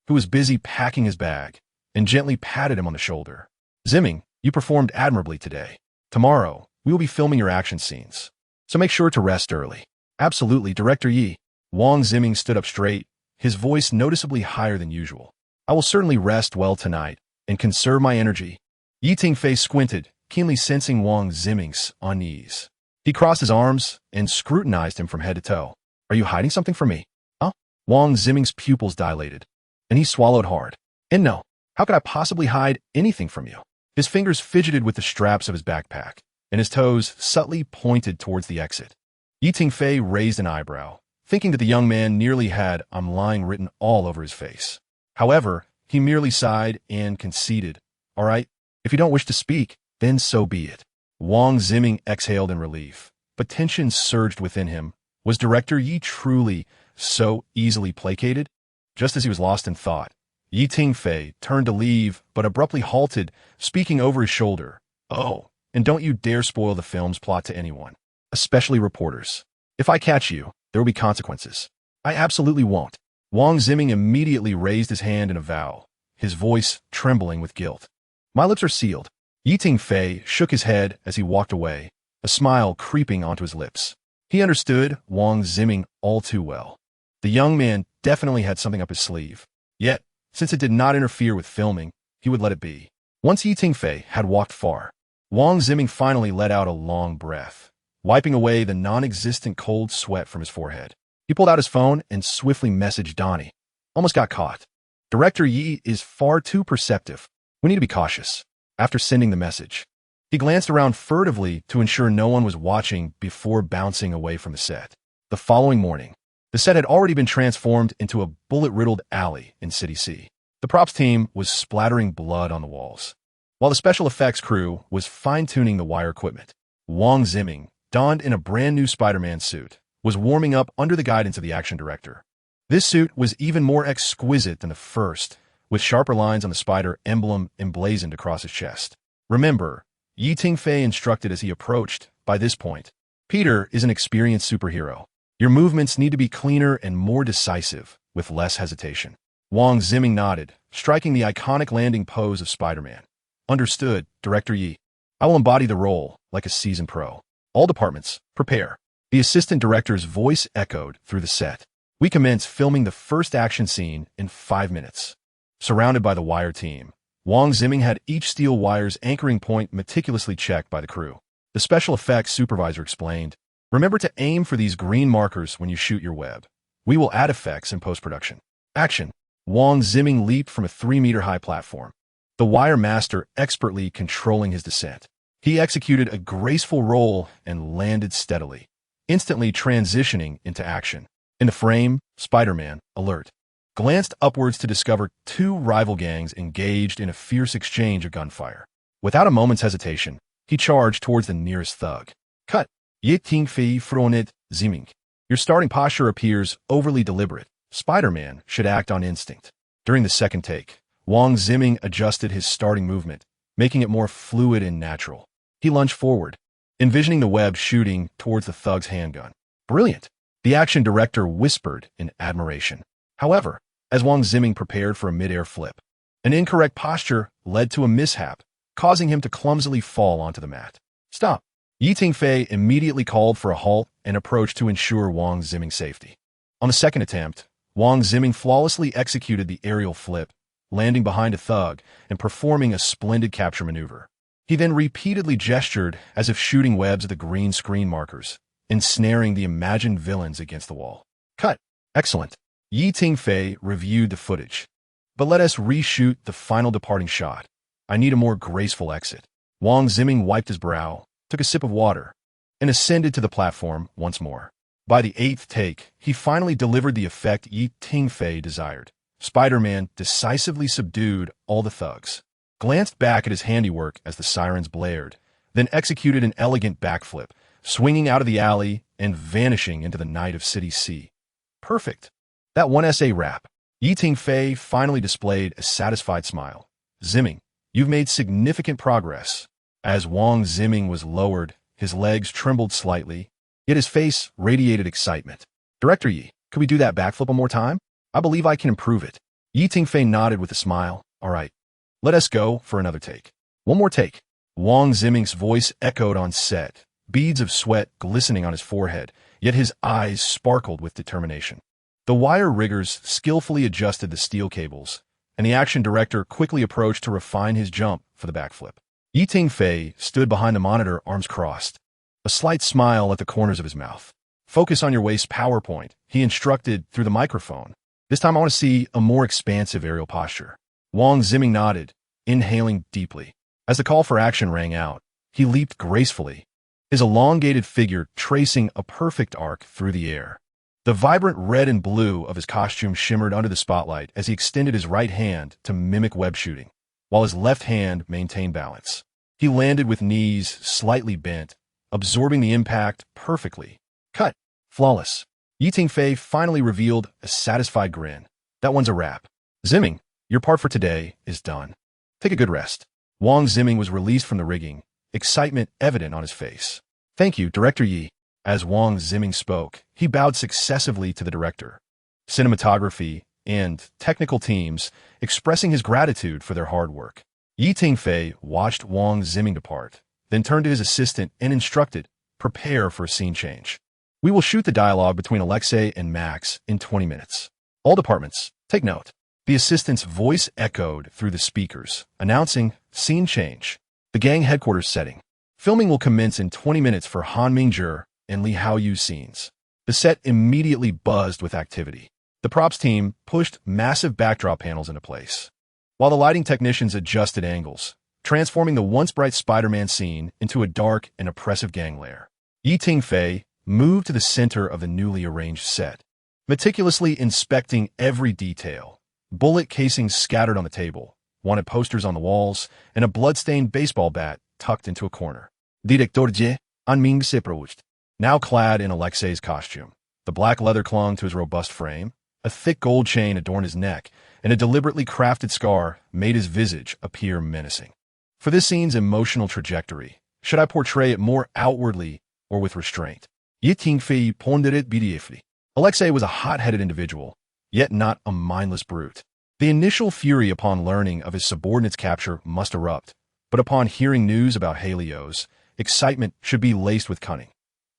who was busy packing his bag, and gently patted him on the shoulder. Ziming, you performed admirably today. Tomorrow, we will be filming your action scenes, so make sure to rest early. Absolutely, Director Yi. Wang Ziming stood up straight, his voice noticeably higher than usual. I will certainly rest well tonight and conserve my energy. Tingfei squinted, keenly sensing Wang Ziming's unease. He crossed his arms and scrutinized him from head to toe. Are you hiding something from me? Huh? Wang Ziming's pupils dilated, and he swallowed hard. And no, how could I possibly hide anything from you? His fingers fidgeted with the straps of his backpack, and his toes subtly pointed towards the exit. Tingfei raised an eyebrow, thinking that the young man nearly had "I'm lying" written all over his face. However, he merely sighed and conceded. All right, if you don't wish to speak, then so be it. Wang Ziming exhaled in relief, but tension surged within him. Was Director Yi truly so easily placated? Just as he was lost in thought, Tingfei turned to leave, but abruptly halted, speaking over his shoulder. Oh, and don't you dare spoil the film's plot to anyone, especially reporters. If I catch you, there will be consequences. I absolutely won't. Wang Ziming immediately raised his hand in a vow, his voice trembling with guilt. My lips are sealed. Tingfei shook his head as he walked away, a smile creeping onto his lips. He understood Wang Ziming all too well. The young man definitely had something up his sleeve. Yet, since it did not interfere with filming, he would let it be. Once Tingfei had walked far, Wang Ziming finally let out a long breath, wiping away the non-existent cold sweat from his forehead. He pulled out his phone and swiftly messaged Donnie. Almost got caught. Director Yi is far too perceptive. We need to be cautious. After sending the message, he glanced around furtively to ensure no one was watching before bouncing away from the set. The following morning, the set had already been transformed into a bullet-riddled alley in City C. The props team was splattering blood on the walls, while the special effects crew was fine-tuning the wire equipment. Wang Ziming, donned in a brand-new Spider-Man suit, was warming up under the guidance of the action director. This suit was even more exquisite than the first, with sharper lines on the spider emblem emblazoned across his chest. Remember, Tingfei instructed as he approached, by this point, Peter is an experienced superhero. Your movements need to be cleaner and more decisive, with less hesitation. Wang Ziming nodded, striking the iconic landing pose of Spider-Man. Understood, Director Yi. I will embody the role like a seasoned pro. All departments, prepare. The assistant director's voice echoed through the set. We commence filming the first action scene in 5 minutes. Surrounded by the wire team, Wang Ziming had each steel wire's anchoring point meticulously checked by the crew. The special effects supervisor explained, remember to aim for these green markers when you shoot your web. We will add effects in post-production. Action. Wang Ziming leaped from a 3-meter-high platform, the wire master expertly controlling his descent. He executed a graceful roll and landed steadily, instantly transitioning into action. In the frame, Spider-Man, alert, glanced upwards to discover 2 rival gangs engaged in a fierce exchange of gunfire. Without a moment's hesitation, he charged towards the nearest thug. Cut. Tingfei frowned, Ziming. Your starting posture appears overly deliberate. Spider-Man should act on instinct. During the second take, Wang Ziming adjusted his starting movement, making it more fluid and natural. He lunged forward, envisioning the web shooting towards the thug's handgun. Brilliant, the action director whispered in admiration. However, as Wang Ziming prepared for a mid-air flip, an incorrect posture led to a mishap, causing him to clumsily fall onto the mat. Stop! Tingfei immediately called for a halt and approached to ensure Wang Ziming's safety. On the second attempt, Wang Ziming flawlessly executed the aerial flip, landing behind a thug and performing a splendid capture maneuver. He then repeatedly gestured as if shooting webs at the green screen markers, ensnaring the imagined villains against the wall. Cut! Excellent. Tingfei reviewed the footage. But let us reshoot the final departing shot. I need a more graceful exit. Wang Ziming wiped his brow, took a sip of water, and ascended to the platform once more. By the eighth take, he finally delivered the effect Tingfei desired. Spider-Man decisively subdued all the thugs, glanced back at his handiwork as the sirens blared, then executed an elegant backflip, swinging out of the alley and vanishing into the night of City C. Perfect. That one SA wrap. Tingfei finally displayed a satisfied smile. Ziming, you've made significant progress. As Wang Ziming was lowered, his legs trembled slightly, yet his face radiated excitement. Director Yi, could we do that backflip one more time? I believe I can improve it. Tingfei nodded with a smile. All right, let us go for another take. One more take. Wang Ziming's voice echoed on set, beads of sweat glistening on his forehead, yet his eyes sparkled with determination. The wire riggers skillfully adjusted the steel cables, and the action director quickly approached to refine his jump for the backflip. Tingfei stood behind the monitor, arms crossed, a slight smile at the corners of his mouth. Focus on your waist PowerPoint, he instructed through the microphone. This time I want to see a more expansive aerial posture. Wang Ziming nodded, inhaling deeply. As the call for action rang out, he leaped gracefully, his elongated figure tracing a perfect arc through the air. The vibrant red and blue of his costume shimmered under the spotlight as he extended his right hand to mimic web shooting, while his left hand maintained balance. He landed with knees slightly bent, absorbing the impact perfectly. Cut. Flawless. Tingfei finally revealed a satisfied grin. That one's a wrap. Ziming, your part for today is done. Take a good rest. Wang Ziming was released from the rigging, excitement evident on his face. Thank you, Director Yi. As Wang Ziming spoke, he bowed successively to the director, cinematography, and technical teams, expressing his gratitude for their hard work. Tingfei watched Wang Ziming depart, then turned to his assistant and instructed, prepare for a scene change. We will shoot the dialogue between Alexei and Max in 20 minutes. All departments, take note. The assistant's voice echoed through the speakers, announcing, scene change. The gang headquarters setting. Filming will commence in 20 minutes for Han Mingzhi and Li Haoyu scenes. The set immediately buzzed with activity. The props team pushed massive backdrop panels into place, while the lighting technicians adjusted angles, transforming the once bright Spider-Man scene into a dark and oppressive gang lair. Tingfei moved to the center of the newly arranged set, meticulously inspecting every detail. Bullet casings scattered on the table, wanted posters on the walls, and a blood-stained baseball bat tucked into a corner. Director Jie, Anming se approached. Now clad in Alexei's costume, the black leather clung to his robust frame, a thick gold chain adorned his neck, and a deliberately crafted scar made his visage appear menacing. For this scene's emotional trajectory, should I portray it more outwardly or with restraint? Tingfei pondered briefly. Alexei was a hot-headed individual, yet not a mindless brute. The initial fury upon learning of his subordinate's capture must erupt, but upon hearing news about Helios, excitement should be laced with cunning.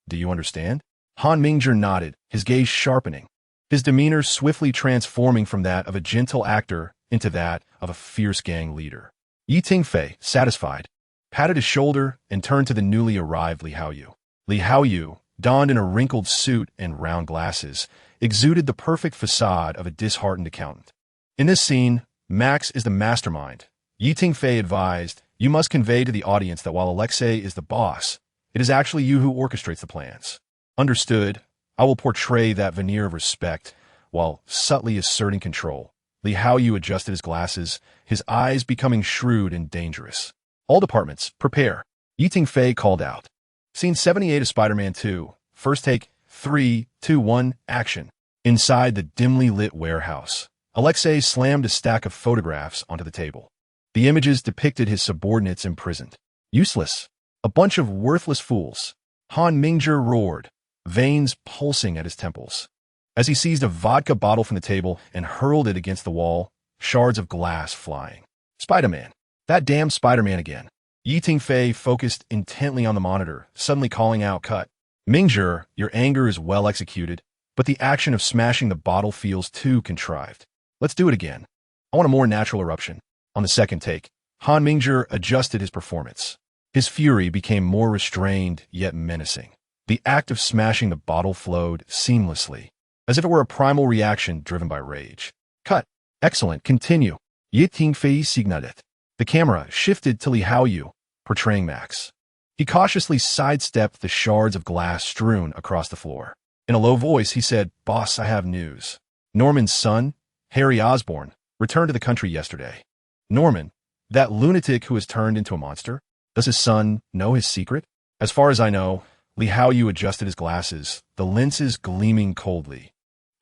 Do you understand? Han Mingzhi nodded, his gaze sharpening, his demeanor swiftly transforming from that of a gentle actor into that of a fierce gang leader. Tingfei, satisfied, patted his shoulder and turned to the newly arrived Li Haoyu. Li Haoyu, donned in a wrinkled suit and round glasses, exuded the perfect facade of a disheartened accountant. In this scene, Max is the mastermind. Tingfei advised, you must convey to the audience that while Alexei is the boss, it is actually you who orchestrates the plans. Understood. I will portray that veneer of respect while subtly asserting control. Li Haoyu adjusted his glasses, his eyes becoming shrewd and dangerous. All departments, prepare. Tingfei called out. Scene 78 of Spider-Man 2, first take, 3, 2, 1, action. Inside the dimly lit warehouse, Alexei slammed a stack of photographs onto the table. The images depicted his subordinates imprisoned. Useless. A bunch of worthless fools. Han Mingzhi roared, veins pulsing at his temples. As he seized a vodka bottle from the table and hurled it against the wall, shards of glass flying. Spider-Man. That damn Spider-Man again. Tingfei focused intently on the monitor, suddenly calling out, "Cut. Mingzhi, your anger is well executed, but the action of smashing the bottle feels too contrived. Let's do it again. I want a more natural eruption." On the second take, Han Mingzhi adjusted his performance. His fury became more restrained yet menacing. The act of smashing the bottle flowed seamlessly, as if it were a primal reaction driven by rage. "Cut. Excellent. Continue." Tingfei signalet. The camera shifted to Li Haoyu, portraying Max. He cautiously sidestepped the shards of glass strewn across the floor. In a low voice, he said, "Boss, I have news. Norman's son, Harry Osborn, returned to the country yesterday." Norman, that lunatic who has turned into a monster? Does his son know his secret? As far as I know, Li Haoyu adjusted his glasses, the lenses gleaming coldly.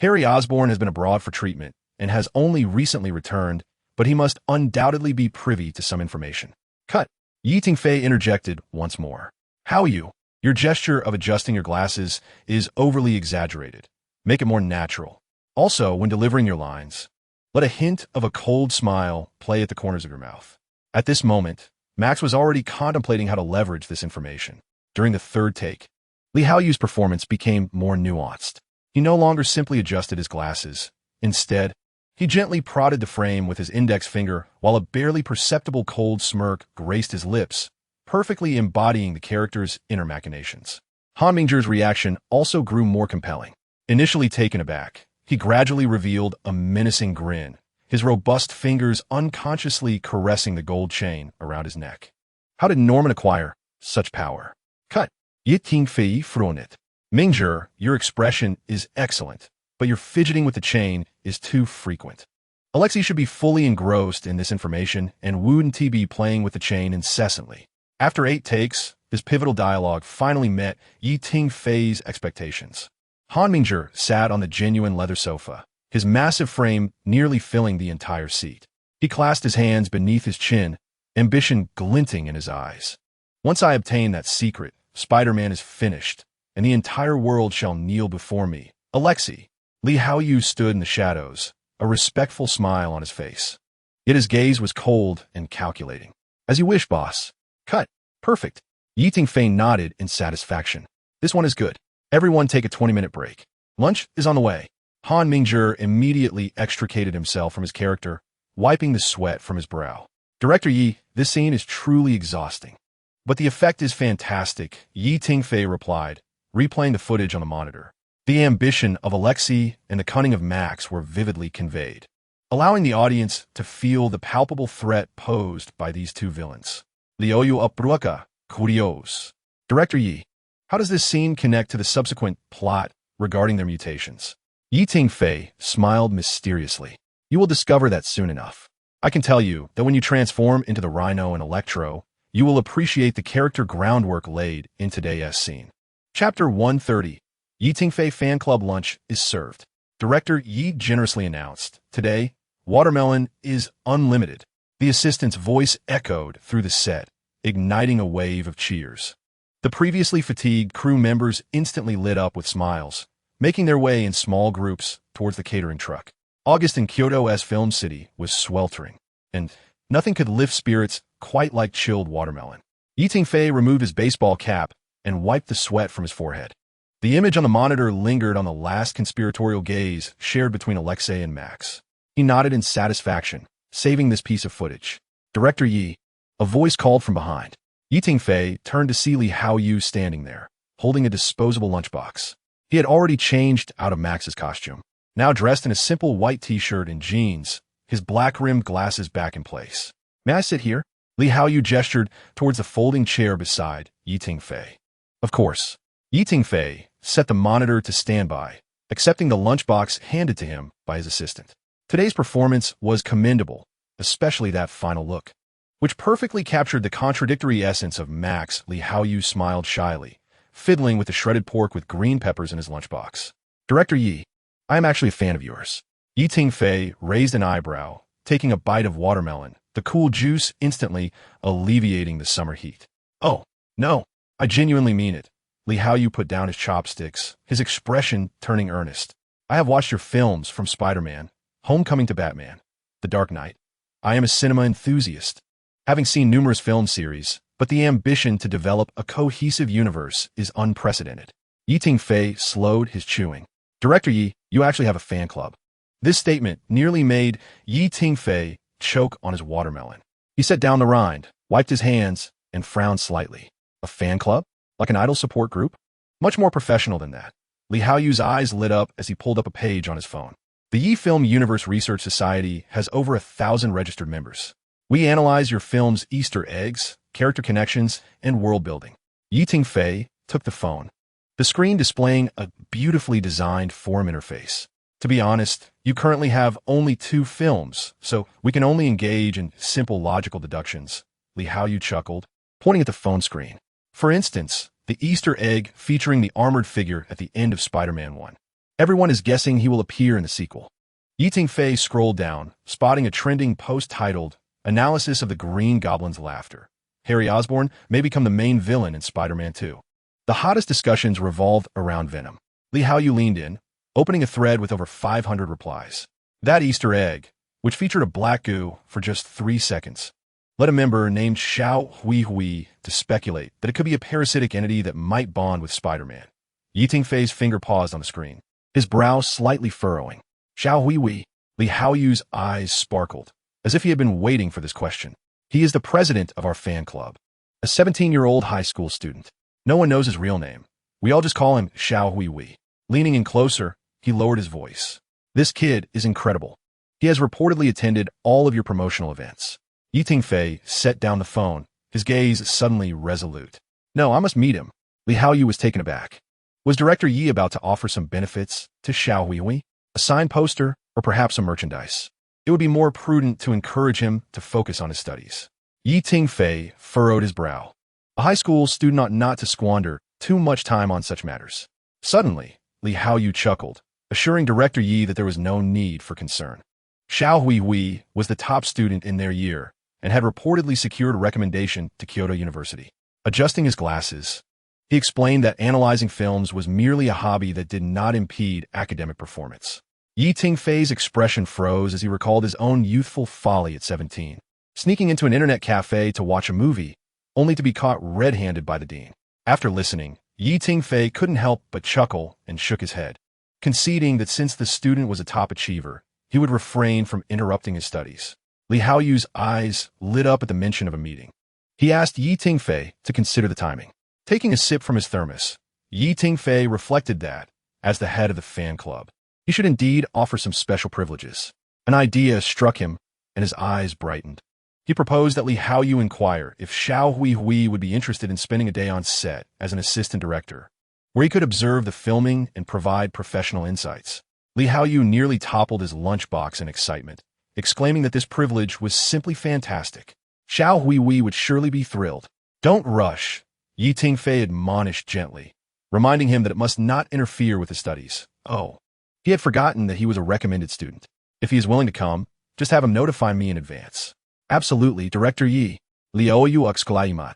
Harry Osborn has been abroad for treatment and has only recently returned, but he must undoubtedly be privy to some information. "Cut." Tingfei interjected once more. "Haoyu, your gesture of adjusting your glasses is overly exaggerated. Make it more natural. Also, when delivering your lines, let a hint of a cold smile play at the corners of your mouth." At this moment, Max was already contemplating how to leverage this information. During the third take, Li Haoyu's performance became more nuanced. He no longer simply adjusted his glasses. Instead, he gently prodded the frame with his index finger while a barely perceptible cold smirk graced his lips, perfectly embodying the character's inner machinations. Han Mingzhi's reaction also grew more compelling. Initially taken aback, he gradually revealed a menacing grin, his robust fingers unconsciously caressing the gold chain around his neck. How did Norman acquire such power? "Cut." Tingfei frowned. "Mingzhi, your expression is excellent, but your fidgeting with the chain is too frequent. Alexei should be fully engrossed in this information and wouldn't he be playing with the chain incessantly." After 8 takes, this pivotal dialogue finally met Tingfei's expectations. Han Mingzhi sat on the genuine leather sofa, his massive frame nearly filling the entire seat. He clasped his hands beneath his chin, ambition glinting in his eyes. "Once I obtain that secret, Spider-Man is finished, and the entire world shall kneel before me. Alexei." Li Haoyu stood in the shadows, a respectful smile on his face. Yet his gaze was cold and calculating. "As you wish, boss." "Cut." "Perfect." Tingfei nodded in satisfaction. "This one is good. Everyone take a 20-minute break. Lunch is on the way." Han Mingzhi immediately extricated himself from his character, wiping the sweat from his brow. "Director Yi, this scene is truly exhausting. But the effect is fantastic," Tingfei replied, replaying the footage on the monitor. The ambition of Alexei and the cunning of Max were vividly conveyed, allowing the audience to feel the palpable threat posed by these two villains. "Liuyu upruaka, curios." Director Yi, how does this scene connect to the subsequent plot regarding their mutations? Tingfei smiled mysteriously. "You will discover that soon enough. I can tell you that when you transform into the Rhino and Electro, you will appreciate the character groundwork laid in today's scene." Chapter 130. Tingfei Fan Club lunch is served. Director Yi generously announced, "Today, watermelon is unlimited." The assistant's voice echoed through the set, igniting a wave of cheers. The previously fatigued crew members instantly lit up with smiles, making their way in small groups towards the catering truck. August in Kyoto's film city was sweltering, and nothing could lift spirits quite like chilled watermelon. Tingfei removed his baseball cap and wiped the sweat from his forehead. The image on the monitor lingered on the last conspiratorial gaze shared between Alexei and Max. He nodded in satisfaction, saving this piece of footage. "Director Yi," a voice called from behind. Tingfei turned to see Li Haoyu standing there, holding a disposable lunchbox. He had already changed out of Max's costume, now dressed in a simple white t-shirt and jeans, his black-rimmed glasses back in place. "May I sit here?" Li Haoyu gestured towards the folding chair beside Tingfei. "Of course." Tingfei set the monitor to standby, accepting the lunchbox handed to him by his assistant. Today's performance was commendable, especially that final look, which perfectly captured the contradictory essence of Max. Li Haoyu smiled shyly, fiddling with the shredded pork with green peppers in his lunchbox. Director Yi, I am actually a fan of yours. Yi Tingfei raised an eyebrow, taking a bite of watermelon, the cool juice instantly alleviating the summer heat. Oh, no, I genuinely mean it. Li Haoyu put down his chopsticks, his expression turning earnest. I have watched your films from Spider-Man, Homecoming to Batman, The Dark Knight. I am a cinema enthusiast, having seen numerous film series, but the ambition to develop a cohesive universe is unprecedented. Yi Tingfei slowed his chewing. Director Yi, you actually have a fan club. This statement nearly made Yi Tingfei choke on his watermelon. He set down the rind, wiped his hands, and frowned slightly. A fan club? Like an idol support group? Much more professional than that. Li Haoyu's eyes lit up as he pulled up a page on his phone. The Yi Film Universe Research Society has over 1,000 registered members. We analyze your film's Easter eggs, character connections, and world building. Yi Tingfei took the phone, the screen displaying a beautifully designed forum interface. To be honest, you currently have only 2 films, so we can only engage in simple logical deductions. Li Haoyu chuckled, pointing at the phone screen. For instance, the Easter egg featuring the armored figure at the end of Spider-Man 1. Everyone is guessing he will appear in the sequel. Yi Tingfei scrolled down, spotting a trending post titled, Analysis of the Green Goblin's Laughter. Harry Osborn may become the main villain in Spider-Man 2. The hottest discussions revolved around Venom. Li Haoyu leaned in, opening a thread with over 500 replies. That Easter egg, which featured a black goo for just 3 seconds, led a member named Xiao Hui to speculate that it could be a parasitic entity that might bond with Spider-Man. Yi Tingfei's finger paused on the screen, his brow slightly furrowing. Xiao Hui. Li Haoyu's eyes sparkled, as if he had been waiting for this question. He is the president of our fan club, a 17-year-old high school student. No one knows his real name. We all just call him Xiao Hui. Leaning in closer, he lowered his voice. This kid is incredible. He has reportedly attended all of your promotional events. Yi Tingfei set down the phone, his gaze suddenly resolute. No, I must meet him. Li Haoyu was taken aback. Was Director Yi about to offer some benefits to Xiao Hui? A signed poster, or perhaps some merchandise? It would be more prudent to encourage him to focus on his studies. Yi Tingfei furrowed his brow. A high school student ought not to squander too much time on such matters. Suddenly, Li Haoyu chuckled, assuring Director Yi that there was no need for concern. Xiao Hui was the top student in their year and had reportedly secured a recommendation to Kyoto University. Adjusting his glasses, he explained that analyzing films was merely a hobby that did not impede academic performance. Yi Tingfei's expression froze as he recalled his own youthful folly at 17, sneaking into an internet cafe to watch a movie, only to be caught red-handed by the dean. After listening, Yi Tingfei couldn't help but chuckle and shook his head, conceding that since the student was a top achiever, he would refrain from interrupting his studies. Li Haoyu's eyes lit up at the mention of a meeting. He asked Yi Tingfei to consider the timing. Taking a sip from his thermos, Yi Tingfei reflected that, as the head of the fan club, he should indeed offer some special privileges. An idea struck him, and his eyes brightened. He proposed that Li Haoyu inquire if Xiao Hui would be interested in spending a day on set as an assistant director, where he could observe the filming and provide professional insights. Li Haoyu nearly toppled his lunchbox in excitement, exclaiming that this privilege was simply fantastic. Xiao Hui would surely be thrilled. Don't rush, Yi Tingfei admonished gently, reminding him that it must not interfere with his studies. Oh, he had forgotten that he was a recommended student. If he is willing to come, just have him notify me in advance. Absolutely, Director Yi. Li Haoyu exclaimed,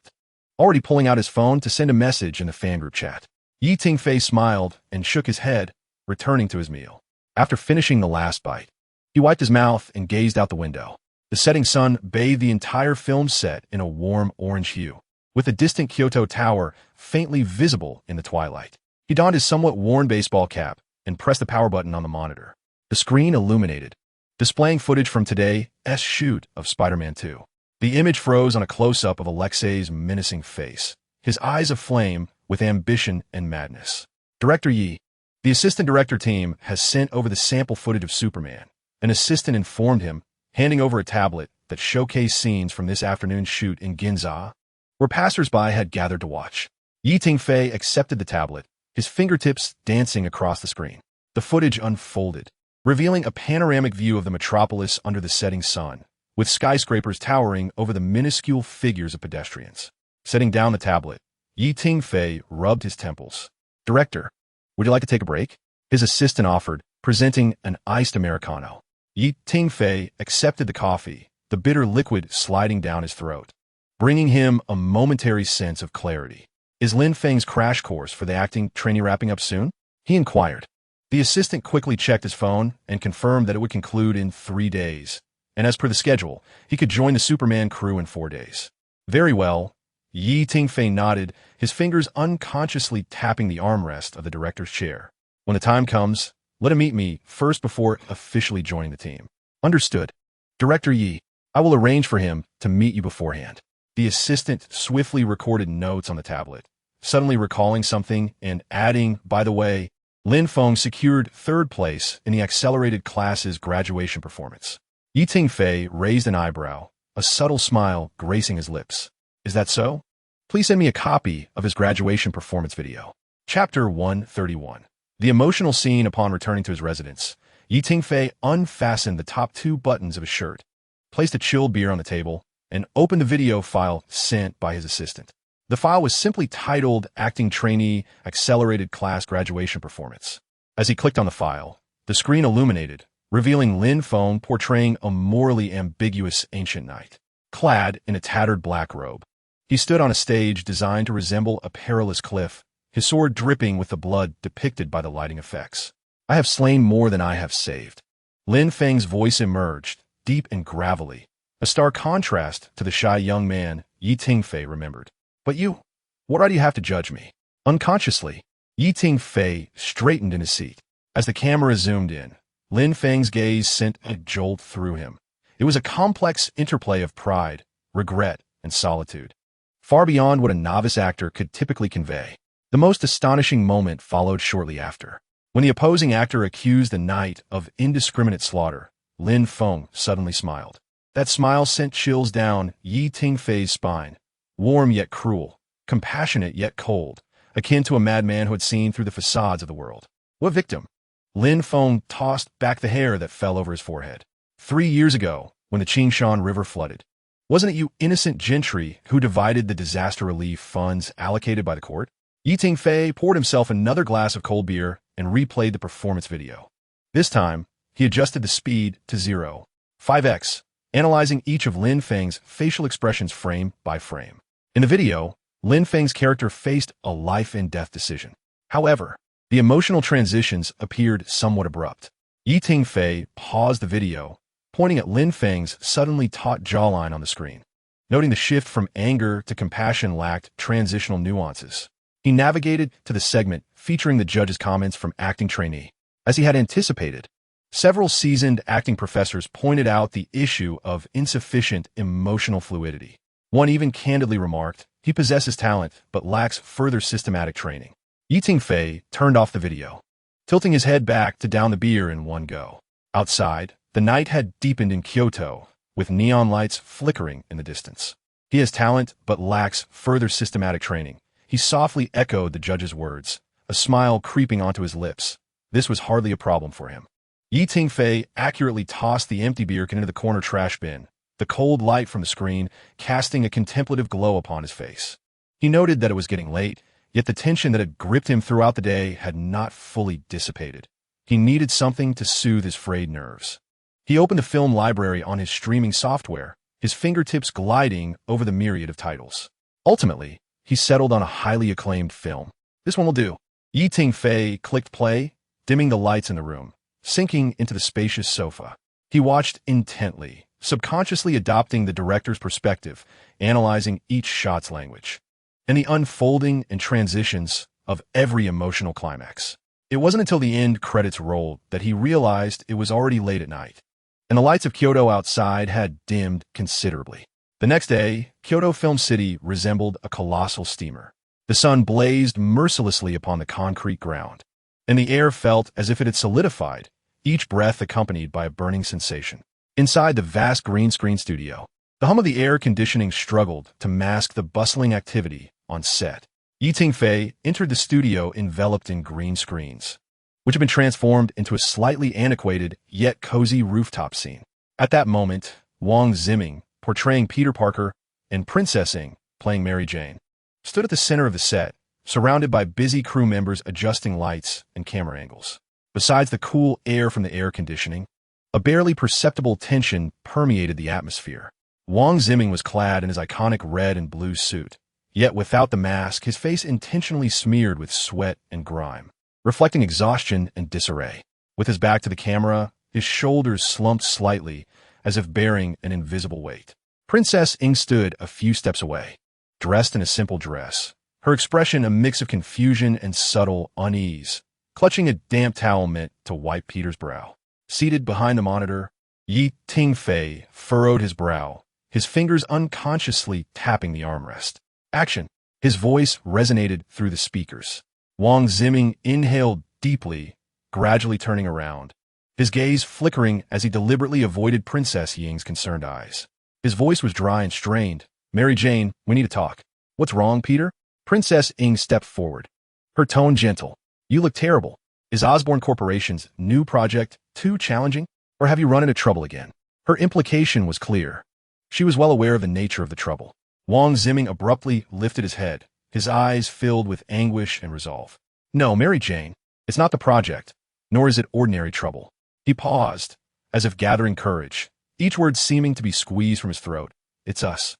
already pulling out his phone to send a message in the fan group chat. Yi Tingfei smiled and shook his head, returning to his meal. After finishing the last bite, he wiped his mouth and gazed out the window. The setting sun bathed the entire film set in a warm orange hue, with the distant Kyoto Tower faintly visible in the twilight. He donned his somewhat worn baseball cap and pressed the power button on the monitor. The screen illuminated, displaying footage from today's shoot of Spider-Man 2. The image froze on a close-up of Alexei's menacing face, his eyes aflame with ambition and madness. Director Yi, the assistant director team has sent over the sample footage of Superman. An assistant informed him, handing over a tablet that showcased scenes from this afternoon's shoot in Ginza, where passers-by had gathered to watch. Yi Tingfei accepted the tablet, his fingertips dancing across the screen. The footage unfolded, revealing a panoramic view of the metropolis under the setting sun, with skyscrapers towering over the minuscule figures of pedestrians. Setting down the tablet, Tingfei rubbed his temples. Director, would you like to take a break? His assistant offered, presenting an iced Americano. Tingfei accepted the coffee, the bitter liquid sliding down his throat, bringing him a momentary sense of clarity. Is Lin Feng's crash course for the acting trainee wrapping up soon? He inquired. The assistant quickly checked his phone and confirmed that it would conclude in 3 days, and as per the schedule, he could join the Superman crew in 4 days. Very well. Tingfei nodded, his fingers unconsciously tapping the armrest of the director's chair. When the time comes, let him meet me first before officially joining the team. Understood. Director Yi, I will arrange for him to meet you beforehand. The assistant swiftly recorded notes on the tablet, suddenly recalling something and adding, by the way, Lin Feng secured 3rd place in the accelerated class's graduation performance. Tingfei raised an eyebrow, a subtle smile gracing his lips. Is that so? Please send me a copy of his graduation performance video. Chapter 131. The emotional scene upon returning to his residence. Tingfei unfastened the top 2 buttons of his shirt, placed a chilled beer on the table, and opened the video file sent by his assistant. The file was simply titled Acting Trainee Accelerated Class Graduation Performance. As he clicked on the file, the screen illuminated, revealing Lin Feng portraying a morally ambiguous ancient knight, clad in a tattered black robe. He stood on a stage designed to resemble a perilous cliff, his sword dripping with the blood depicted by the lighting effects. I have slain more than I have saved. Lin Feng's voice emerged, deep and gravelly, a stark contrast to the shy young man Tingfei remembered. But you, what right do you have to judge me? Unconsciously, Tingfei straightened in his seat. As the camera zoomed in, Lin Feng's gaze sent a jolt through him. It was a complex interplay of pride, regret, and solitude, far beyond what a novice actor could typically convey. The most astonishing moment followed shortly after. When the opposing actor accused the knight of indiscriminate slaughter, Lin Feng suddenly smiled. That smile sent chills down Tingfei's spine, warm yet cruel, compassionate yet cold, akin to a madman who had seen through the facades of the world. What victim? Lin Feng tossed back the hair that fell over his forehead. 3 years ago, when the Qingshan River flooded, wasn't it you innocent gentry who divided the disaster relief funds allocated by the court? Tingfei poured himself another glass of cold beer and replayed the performance video. This time, he adjusted the speed to 0.5x, analyzing each of Lin Feng's facial expressions frame by frame. In the video, Lin Feng's character faced a life-and-death decision. However, the emotional transitions appeared somewhat abrupt. Tingfei paused the video, pointing at Lin Feng's suddenly taut jawline on the screen. Noting the shift from anger to compassion lacked transitional nuances, he navigated to the segment featuring the judge's comments from acting trainee. As he had anticipated, several seasoned acting professors pointed out the issue of insufficient emotional fluidity. One even candidly remarked, he possesses talent but lacks further systematic training. Tingfei turned off the video, tilting his head back to down the beer in one go. Outside, the night had deepened in Kyoto, with neon lights flickering in the distance. He has talent but lacks further systematic training. He softly echoed the judge's words, a smile creeping onto his lips. This was hardly a problem for him. Tingfei accurately tossed the empty beer can into the corner trash bin, the cold light from the screen casting a contemplative glow upon his face. He noted that it was getting late, yet the tension that had gripped him throughout the day had not fully dissipated. He needed something to soothe his frayed nerves. He opened the film library on his streaming software, his fingertips gliding over the myriad of titles. Ultimately, he settled on a highly acclaimed film. This one will do. Tingfei clicked play, dimming the lights in the room, sinking into the spacious sofa. He watched intently, subconsciously adopting the director's perspective, analyzing each shot's language, and the unfolding and transitions of every emotional climax. It wasn't until the end credits rolled that he realized it was already late at night, and the lights of Kyoto outside had dimmed considerably. The next day, Kyoto Film City resembled a colossal steamer. The sun blazed mercilessly upon the concrete ground, and the air felt as if it had solidified, each breath accompanied by a burning sensation. Inside the vast green screen studio, the hum of the air conditioning struggled to mask the bustling activity on set. Tingfei entered the studio enveloped in green screens, which had been transformed into a slightly antiquated yet cozy rooftop scene. At that moment, Wang Ziming, portraying Peter Parker, and Princess Ing, playing Mary Jane, stood at the center of the set, surrounded by busy crew members adjusting lights and camera angles. Besides the cool air from the air conditioning, a barely perceptible tension permeated the atmosphere. Wang Ziming was clad in his iconic red and blue suit, yet without the mask, his face intentionally smeared with sweat and grime, reflecting exhaustion and disarray. With his back to the camera, his shoulders slumped slightly, as if bearing an invisible weight. Princess Ing stood a few steps away, dressed in a simple dress, her expression a mix of confusion and subtle unease, clutching a damp towel meant to wipe Peter's brow. Seated behind the monitor, Tingfei furrowed his brow, his fingers unconsciously tapping the armrest. Action! His voice resonated through the speakers. Wang Ziming inhaled deeply, gradually turning around, his gaze flickering as he deliberately avoided Princess Ying's concerned eyes. His voice was dry and strained. "Mary Jane, we need to talk." "What's wrong, Peter?" Princess Ing stepped forward, her tone gentle. "You look terrible. Is Osborne Corporation's new project too challenging, or have you run into trouble again?" Her implication was clear. She was well aware of the nature of the trouble. Wang Ziming abruptly lifted his head, his eyes filled with anguish and resolve. "No, Mary Jane, it's not the project, nor is it ordinary trouble." He paused, as if gathering courage, each word seeming to be squeezed from his throat. "It's us.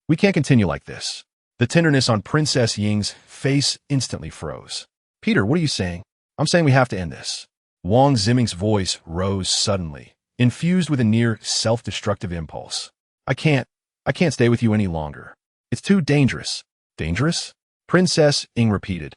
We can't continue like this." The tenderness on Princess Ying's face instantly froze. "Peter, what are you saying?" "I'm saying we have to end this." Wang Ziming's voice rose suddenly, infused with a near self-destructive impulse. I can't stay with you any longer. It's too dangerous." "Dangerous?" Princess Ing repeated,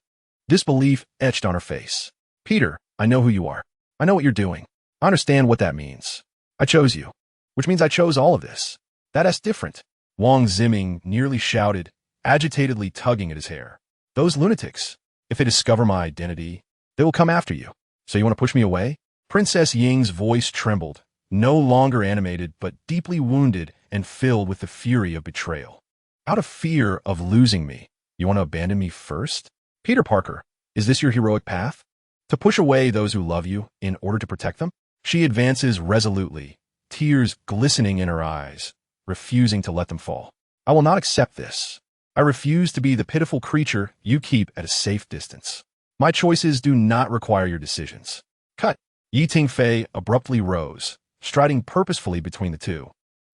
disbelief etched on her face. "Peter, I know who you are. I know what you're doing. I understand what that means. I chose you, which means I chose all of this. That's different." Wang Ziming nearly shouted, agitatedly tugging at his hair. "Those lunatics, if they discover my identity, they will come after you. So you want to push me away?" Princess Ying's voice trembled, no longer animated but deeply wounded and filled with the fury of betrayal. "Out of fear of losing me, you want to abandon me first? Peter Parker, is this your heroic path? To push away those who love you in order to protect them?" She advances resolutely, tears glistening in her eyes, refusing to let them fall. "I will not accept this. I refuse to be the pitiful creature you keep at a safe distance. My choices do not require your decisions." "Cut!" Tingfei abruptly rose, striding purposefully between the two.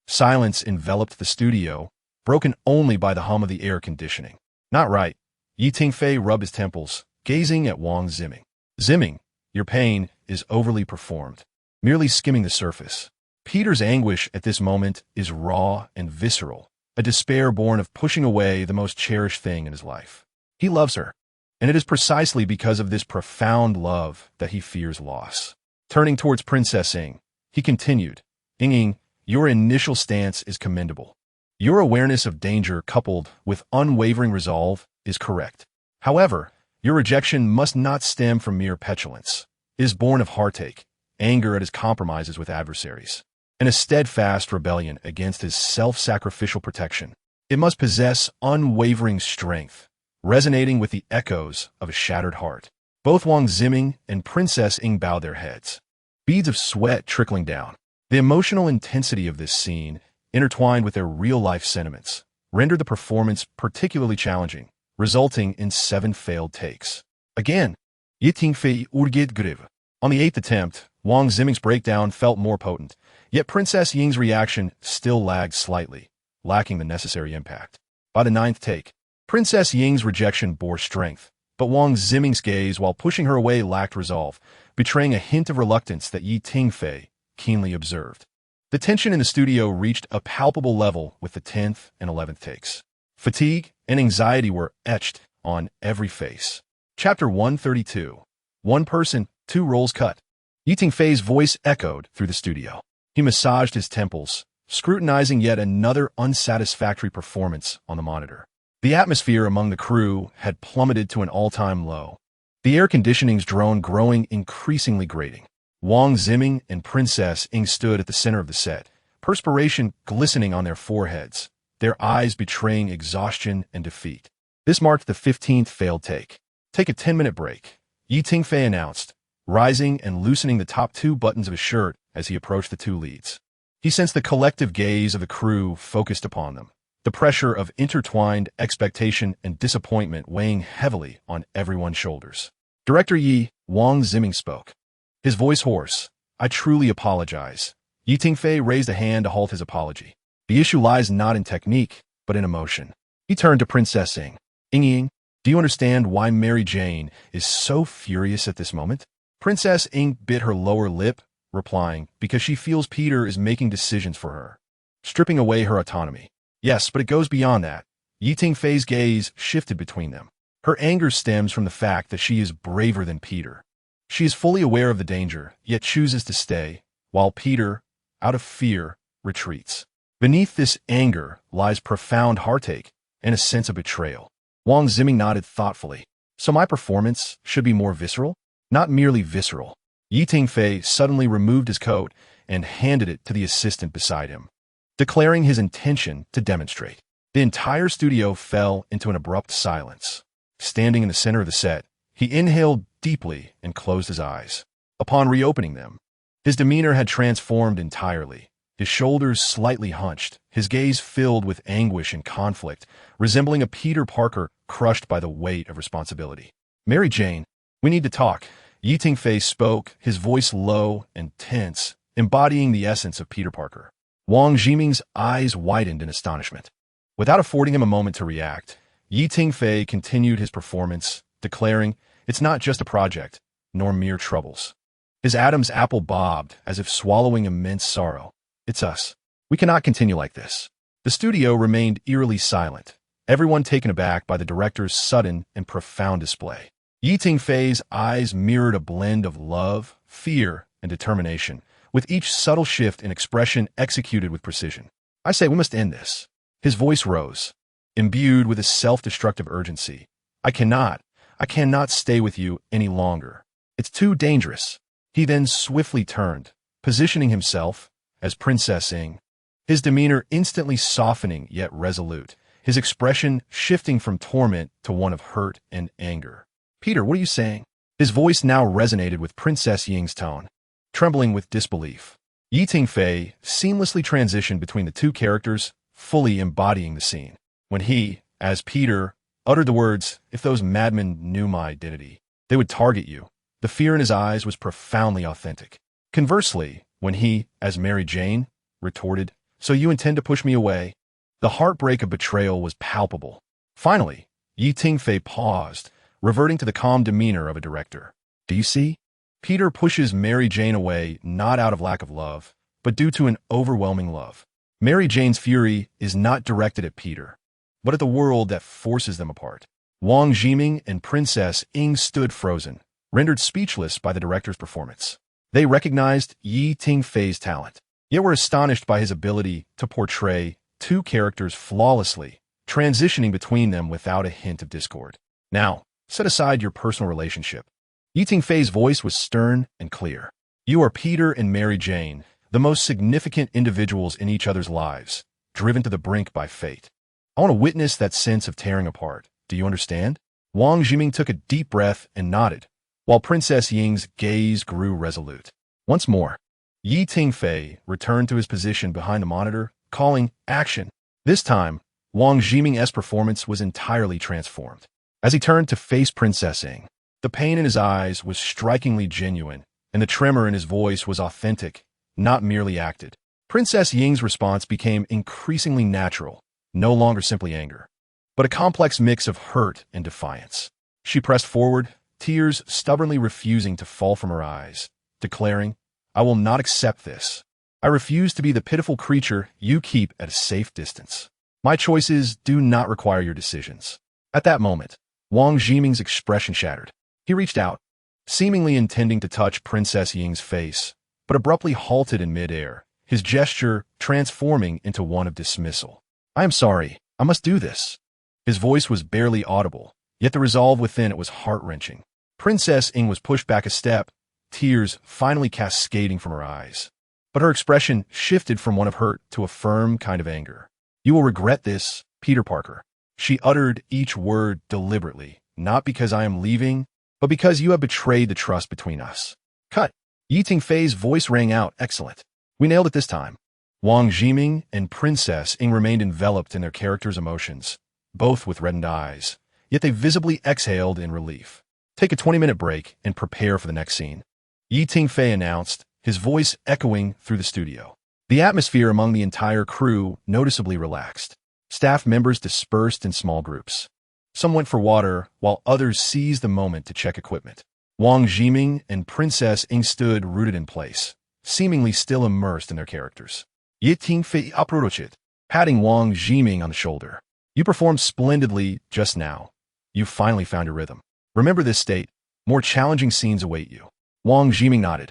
Silence enveloped the studio, broken only by the hum of the air conditioning. "Not right." Tingfei rubbed his temples, gazing at Wang Ziming. "Ziming, your pain is overly performed, merely skimming the surface. Peter's anguish at this moment is raw and visceral, a despair born of pushing away the most cherished thing in his life. He loves her, and it is precisely because of this profound love that he fears loss." Turning towards Princess Ing, he continued, "Ing, your initial stance is commendable. Your awareness of danger coupled with unwavering resolve is correct. However, your rejection must not stem from mere petulance. It is born of heartache, anger at his compromises with adversaries, and a steadfast rebellion against his self-sacrificial protection. It must possess unwavering strength, resonating with the echoes of a shattered heart." Both Wang Ziming and Princess Ing bowed their heads, beads of sweat trickling down. The emotional intensity of this scene, intertwined with their real-life sentiments, rendered the performance particularly challenging, resulting in 7 failed takes. Again, Tingfei urget griv. On the 8th attempt, Wang Ziming's breakdown felt more potent, yet Princess Ying's reaction still lagged slightly, lacking the necessary impact. By the 9th take, Princess Ying's rejection bore strength, but Wang Ziming's gaze, while pushing her away, lacked resolve, betraying a hint of reluctance that Tingfei keenly observed. The tension in the studio reached a palpable level with the 10th and 11th takes. Fatigue and anxiety were etched on every face. Chapter 132. One person, 2 roles cut. Tingfei's voice echoed through the studio. He massaged his temples, scrutinizing yet another unsatisfactory performance on the monitor. The atmosphere among the crew had plummeted to an all-time low, the air conditioning's drone growing increasingly grating. Wang Ziming and Princess Ing stood at the center of the set, perspiration glistening on their foreheads, their eyes betraying exhaustion and defeat. This marked the 15th failed take. "Take a 10-minute break," Tingfei announced, rising and loosening the top 2 buttons of his shirt as he approached the 2 leads. He sensed the collective gaze of the crew focused upon them, the pressure of intertwined expectation and disappointment weighing heavily on everyone's shoulders. Director Wang Ziming spoke, his voice hoarse. I truly apologize. Tingfei raised a hand to halt his apology. The issue lies not in technique, but in emotion. He turned to Princess Ying. Ying, do you understand why Mary Jane is so furious at this moment? Princess Ying bit her lower lip, replying, because she feels Peter is making decisions for her, stripping away her autonomy. Yes, but it goes beyond that. Tingfei's gaze shifted between them. Her anger stems from the fact that she is braver than Peter. She is fully aware of the danger, yet chooses to stay, while Peter, out of fear, retreats. Beneath this anger lies profound heartache and a sense of betrayal. Wang Ziming nodded thoughtfully. So my performance should be more visceral? Not merely visceral. Tingfei suddenly removed his coat and handed it to the assistant beside him, declaring his intention to demonstrate. The entire studio fell into an abrupt silence. Standing in the center of the set, he inhaled deeply and closed his eyes. Upon reopening them, his demeanor had transformed entirely. His shoulders slightly hunched, his gaze filled with anguish and conflict, resembling a Peter Parker crushed by the weight of responsibility. Mary Jane, we need to talk. Tingfei spoke, his voice low and tense, embodying the essence of Peter Parker. Wang Ziming's eyes widened in astonishment. Without affording him a moment to react, Tingfei continued his performance, declaring, it's not just a project, nor mere troubles. His Adam's apple bobbed as if swallowing immense sorrow. It's us. We cannot continue like this. The studio remained eerily silent, everyone taken aback by the director's sudden and profound display. Tingfei's eyes mirrored a blend of love, fear, and determination, with each subtle shift in expression executed with precision. I say we must end this. His voice rose, imbued with a self-destructive urgency. I cannot stay with you any longer. It's too dangerous. He then swiftly turned, positioning himself as Princess Ying, his demeanor instantly softening yet resolute, his expression shifting from torment to one of hurt and anger. Peter, what are you saying? His voice now resonated with Princess Ying's tone, trembling with disbelief. Tingfei seamlessly transitioned between the two characters, fully embodying the scene. When he, as Peter, uttered the words, if those madmen knew my identity, they would target you, the fear in his eyes was profoundly authentic. Conversely, when he, as Mary Jane, retorted, so you intend to push me away, the heartbreak of betrayal was palpable. Finally, Tingfei paused, reverting to the calm demeanor of a director. Do you see? Peter pushes Mary Jane away not out of lack of love, but due to an overwhelming love. Mary Jane's fury is not directed at Peter, but at the world that forces them apart. Wang Ziming and Princess Ying stood frozen, rendered speechless by the director's performance. They recognized Tingfei's talent, yet were astonished by his ability to portray two characters flawlessly, transitioning between them without a hint of discord. Now, set aside your personal relationship. Tingfei's voice was stern and clear. You are Peter and Mary Jane, the most significant individuals in each other's lives, driven to the brink by fate. I want to witness that sense of tearing apart. Do you understand? Wang Ziming took a deep breath and nodded, while Princess Ying's gaze grew resolute. Once more, Tingfei returned to his position behind the monitor, calling action. This time, Wang Ziming's performance was entirely transformed. As he turned to face Princess Ying, the pain in his eyes was strikingly genuine, and the tremor in his voice was authentic, not merely acted. Princess Ying's response became increasingly natural, no longer simply anger, but a complex mix of hurt and defiance. She pressed forward, tears stubbornly refusing to fall from her eyes, declaring, I will not accept this. I refuse to be the pitiful creature you keep at a safe distance. My choices do not require your decisions. At that moment, Wang Ziming's expression shattered. He reached out, seemingly intending to touch Princess Ying's face, but abruptly halted in midair, his gesture transforming into one of dismissal. I am sorry, I must do this. His voice was barely audible, yet the resolve within it was heart-wrenching. Princess Ying was pushed back a step, tears finally cascading from her eyes. But her expression shifted from one of hurt to a firm kind of anger. You will regret this, Peter Parker. She uttered each word deliberately, not because I am leaving, but because you have betrayed the trust between us. Cut. Tingfei's voice rang out, excellent. We nailed it this time. Wang Jiming and Princess Ing remained enveloped in their characters' emotions, both with reddened eyes, yet they visibly exhaled in relief. Take a 20-minute break and prepare for the next scene, Tingfei announced, his voice echoing through the studio. The atmosphere among the entire crew noticeably relaxed. Staff members dispersed in small groups. Some went for water, while others seized the moment to check equipment. Wang Jiming and Princess Ing stood rooted in place, seemingly still immersed in their characters. Tingfei approached, patting Wang Jiming on the shoulder. You performed splendidly just now. You finally found your rhythm. Remember this state. More challenging scenes await you. Wang Jiming nodded,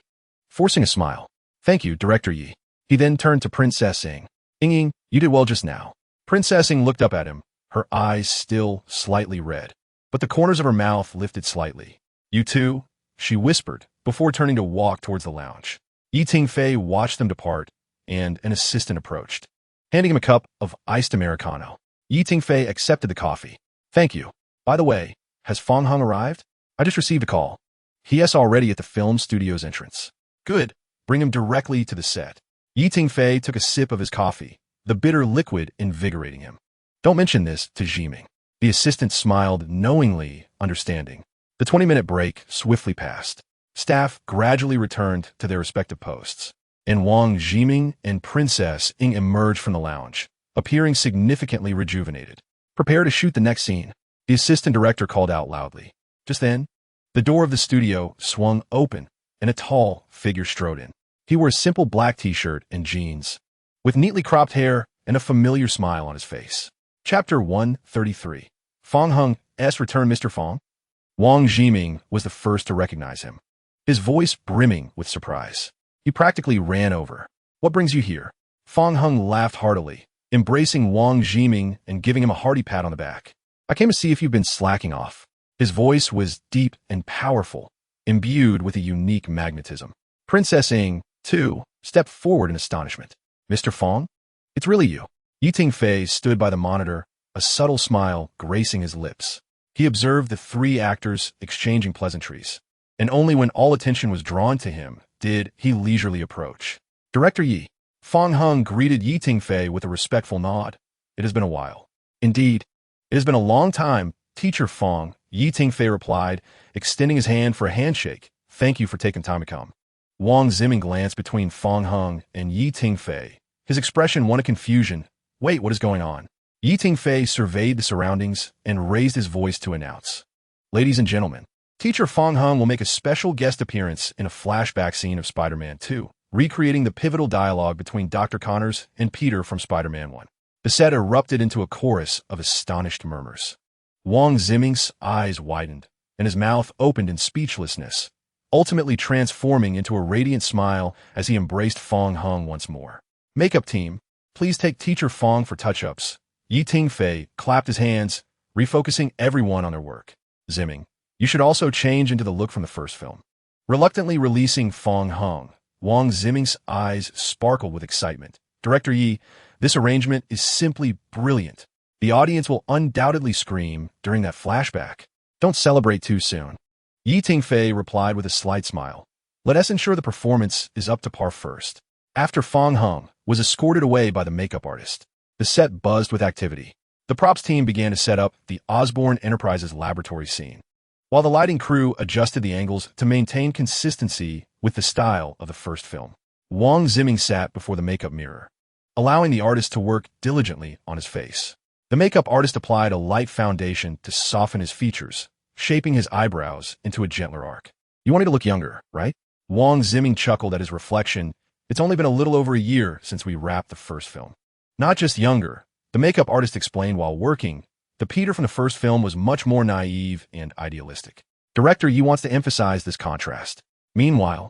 forcing a smile. Thank you, Director Yi. He then turned to Princess Ing. Ing, you did well just now. Princess Ing looked up at him, her eyes still slightly red, but the corners of her mouth lifted slightly. You too? She whispered, before turning to walk towards the lounge. Tingfei watched them depart, and an assistant approached, handing him a cup of iced Americano. Tingfei accepted the coffee. Thank you. By the way, has Fang Hung arrived? I just received a call. He is already at the film studio's entrance. Good. Bring him directly to the set. Tingfei took a sip of his coffee, the bitter liquid invigorating him. Don't mention this to Jiming. The assistant smiled knowingly, understanding. The 20-minute break swiftly passed. Staff gradually returned to their respective posts, and Wang Jiming and Princess Ing emerged from the lounge, appearing significantly rejuvenated. Prepare to shoot the next scene, the assistant director called out loudly. Just then, the door of the studio swung open, and a tall figure strode in. He wore a simple black t-shirt and jeans, with neatly cropped hair and a familiar smile on his face. Chapter 133. Fang Hung's return. Mr. Fang? Wang Jiming was the first to recognize him, his voice brimming with surprise. He practically ran over. What brings you here? Fang Hung laughed heartily, embracing Wang Jiming and giving him a hearty pat on the back. I came to see if you've been slacking off. His voice was deep and powerful, imbued with a unique magnetism. Princess Ing, too, stepped forward in astonishment. Mr. Fang? It's really you. Tingfei stood by the monitor, a subtle smile gracing his lips. He observed the three actors exchanging pleasantries, and only when all attention was drawn to him did he leisurely approach. Director Yi. Fang Hung greeted Tingfei with a respectful nod. It has been a while. Indeed, it has been a long time, Teacher Fang, Tingfei replied, extending his hand for a handshake. Thank you for taking time to come. Wang Jiming glanced between Fang Hung and Tingfei. His expression one of confusion. Wait, what is going on? Tingfei surveyed the surroundings and raised his voice to announce. Ladies and gentlemen, Teacher Fang Hung will make a special guest appearance in a flashback scene of Spider-Man 2, recreating the pivotal dialogue between Dr. Connors and Peter from Spider-Man 1. The set erupted into a chorus of astonished murmurs. Wang Jiming's eyes widened, and his mouth opened in speechlessness, ultimately transforming into a radiant smile as he embraced Fang Hung once more. Makeup team, please take Teacher Fang for touch-ups. Tingfei clapped his hands, refocusing everyone on their work. Jiming, you should also change into the look from the first film. Reluctantly releasing Fang Hung, Wang Jiming's eyes sparkled with excitement. Director Yi, this arrangement is simply brilliant. The audience will undoubtedly scream during that flashback. Don't celebrate too soon. Tingfei replied with a slight smile. Let us ensure the performance is up to par first. After Fang Hung was escorted away by the makeup artist, the set buzzed with activity. The props team began to set up the Osborn Enterprises laboratory scene, while the lighting crew adjusted the angles to maintain consistency with the style of the first film. Wang Jiming sat before the makeup mirror, allowing the artist to work diligently on his face. The makeup artist applied a light foundation to soften his features, shaping his eyebrows into a gentler arc. You wanted to look younger, right? Wang Jiming chuckled at his reflection. It's only been a little over a year since we wrapped the first film. Not just younger, the makeup artist explained while working. The Peter from the first film was much more naive and idealistic. Director Yi wants to emphasize this contrast. Meanwhile,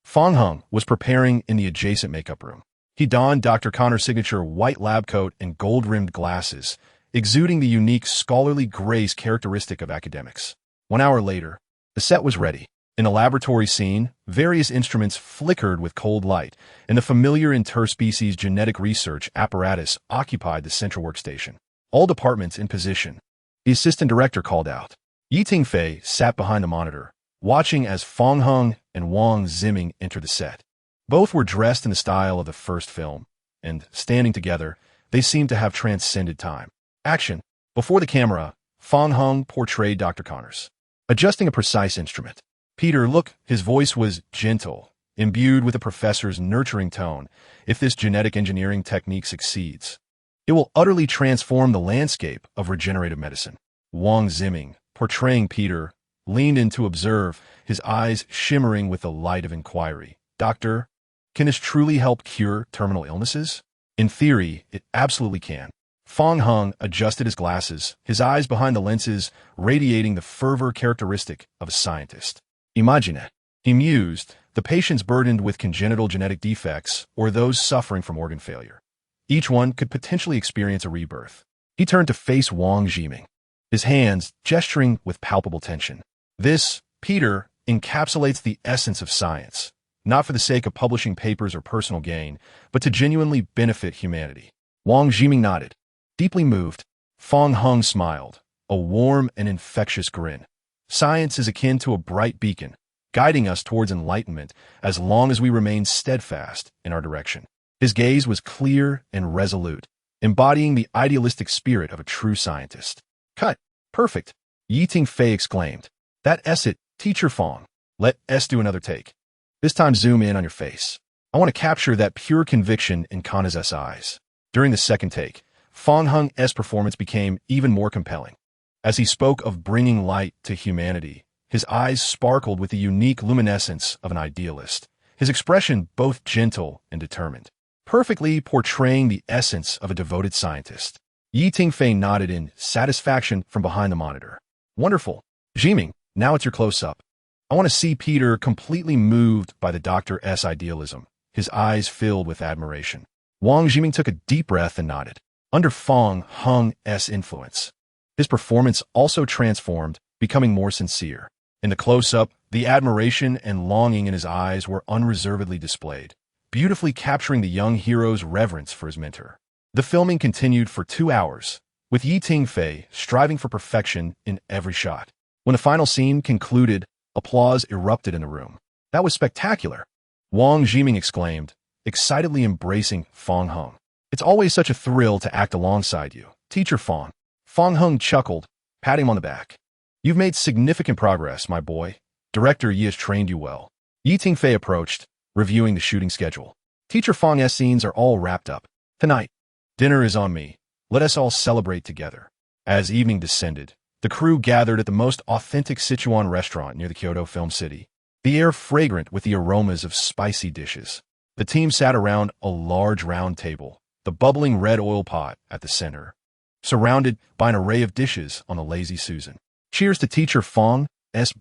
Fang Hung was preparing in the adjacent makeup room. He donned Dr. Connor's signature white lab coat and gold-rimmed glasses, exuding the unique scholarly grace characteristic of academics. 1 hour later, the set was ready. In the laboratory scene, various instruments flickered with cold light, and the familiar interspecies genetic research apparatus occupied the central workstation. All departments in position, the assistant director called out. Tingfei sat behind the monitor, watching as Fang Hung and Wang Jiming entered the set. Both were dressed in the style of the first film, and, standing together, they seemed to have transcended time. Action. Before the camera, Fong Hung portrayed Dr. Connors, adjusting a precise instrument. Peter, look, his voice was gentle, imbued with the professor's nurturing tone. If this genetic engineering technique succeeds, it will utterly transform the landscape of regenerative medicine. Wang Ziming, portraying Peter, leaned in to observe, his eyes shimmering with the light of inquiry. Doctor, can this truly help cure terminal illnesses? In theory, it absolutely can. Fong Hung adjusted his glasses, his eyes behind the lenses radiating the fervor characteristic of a scientist. Imagine it, he mused, the patients burdened with congenital genetic defects or those suffering from organ failure. Each one could potentially experience a rebirth. He turned to face Wang Ziming, his hands gesturing with palpable tension. This, Peter, encapsulates the essence of science, not for the sake of publishing papers or personal gain, but to genuinely benefit humanity. Wang Ziming nodded. Deeply moved, Fong Hung smiled, a warm and infectious grin. Science is akin to a bright beacon, guiding us towards enlightenment as long as we remain steadfast in our direction. His gaze was clear and resolute, embodying the idealistic spirit of a true scientist. Cut. Perfect. Tingfei exclaimed. That's it, Teacher Fong. Let us do another take. This time zoom in on your face. I want to capture that pure conviction in Kana's eyes. During the second take, Fong Hung's performance became even more compelling. As he spoke of bringing light to humanity, his eyes sparkled with the unique luminescence of an idealist, his expression both gentle and determined, perfectly portraying the essence of a devoted scientist. Tingfei nodded in satisfaction from behind the monitor. Wonderful. Ziming, now it's your close-up. I want to see Peter completely moved by the doctor's idealism, his eyes filled with admiration. Wang Ziming took a deep breath and nodded. Under Fong Hung's influence, his performance also transformed, becoming more sincere. In the close-up, the admiration and longing in his eyes were unreservedly displayed, beautifully capturing the young hero's reverence for his mentor. The filming continued for 2 hours, with Tingfei striving for perfection in every shot. When the final scene concluded, applause erupted in the room. That was spectacular, Wang Ziming exclaimed, excitedly embracing Fong Hung. It's always such a thrill to act alongside you, Teacher Fong. Fong Hung chuckled, patting him on the back. You've made significant progress, my boy. Director Yi has trained you well. Tingfei approached, reviewing the shooting schedule. Teacher Fong's scenes are all wrapped up. Tonight, dinner is on me. Let us all celebrate together. As evening descended, the crew gathered at the most authentic Sichuan restaurant near the Kyoto Film City, the air fragrant with the aromas of spicy dishes. The team sat around a large round table, the bubbling red oil pot at the center, surrounded by an array of dishes on the Lazy Susan. Cheers to Teacher Fong's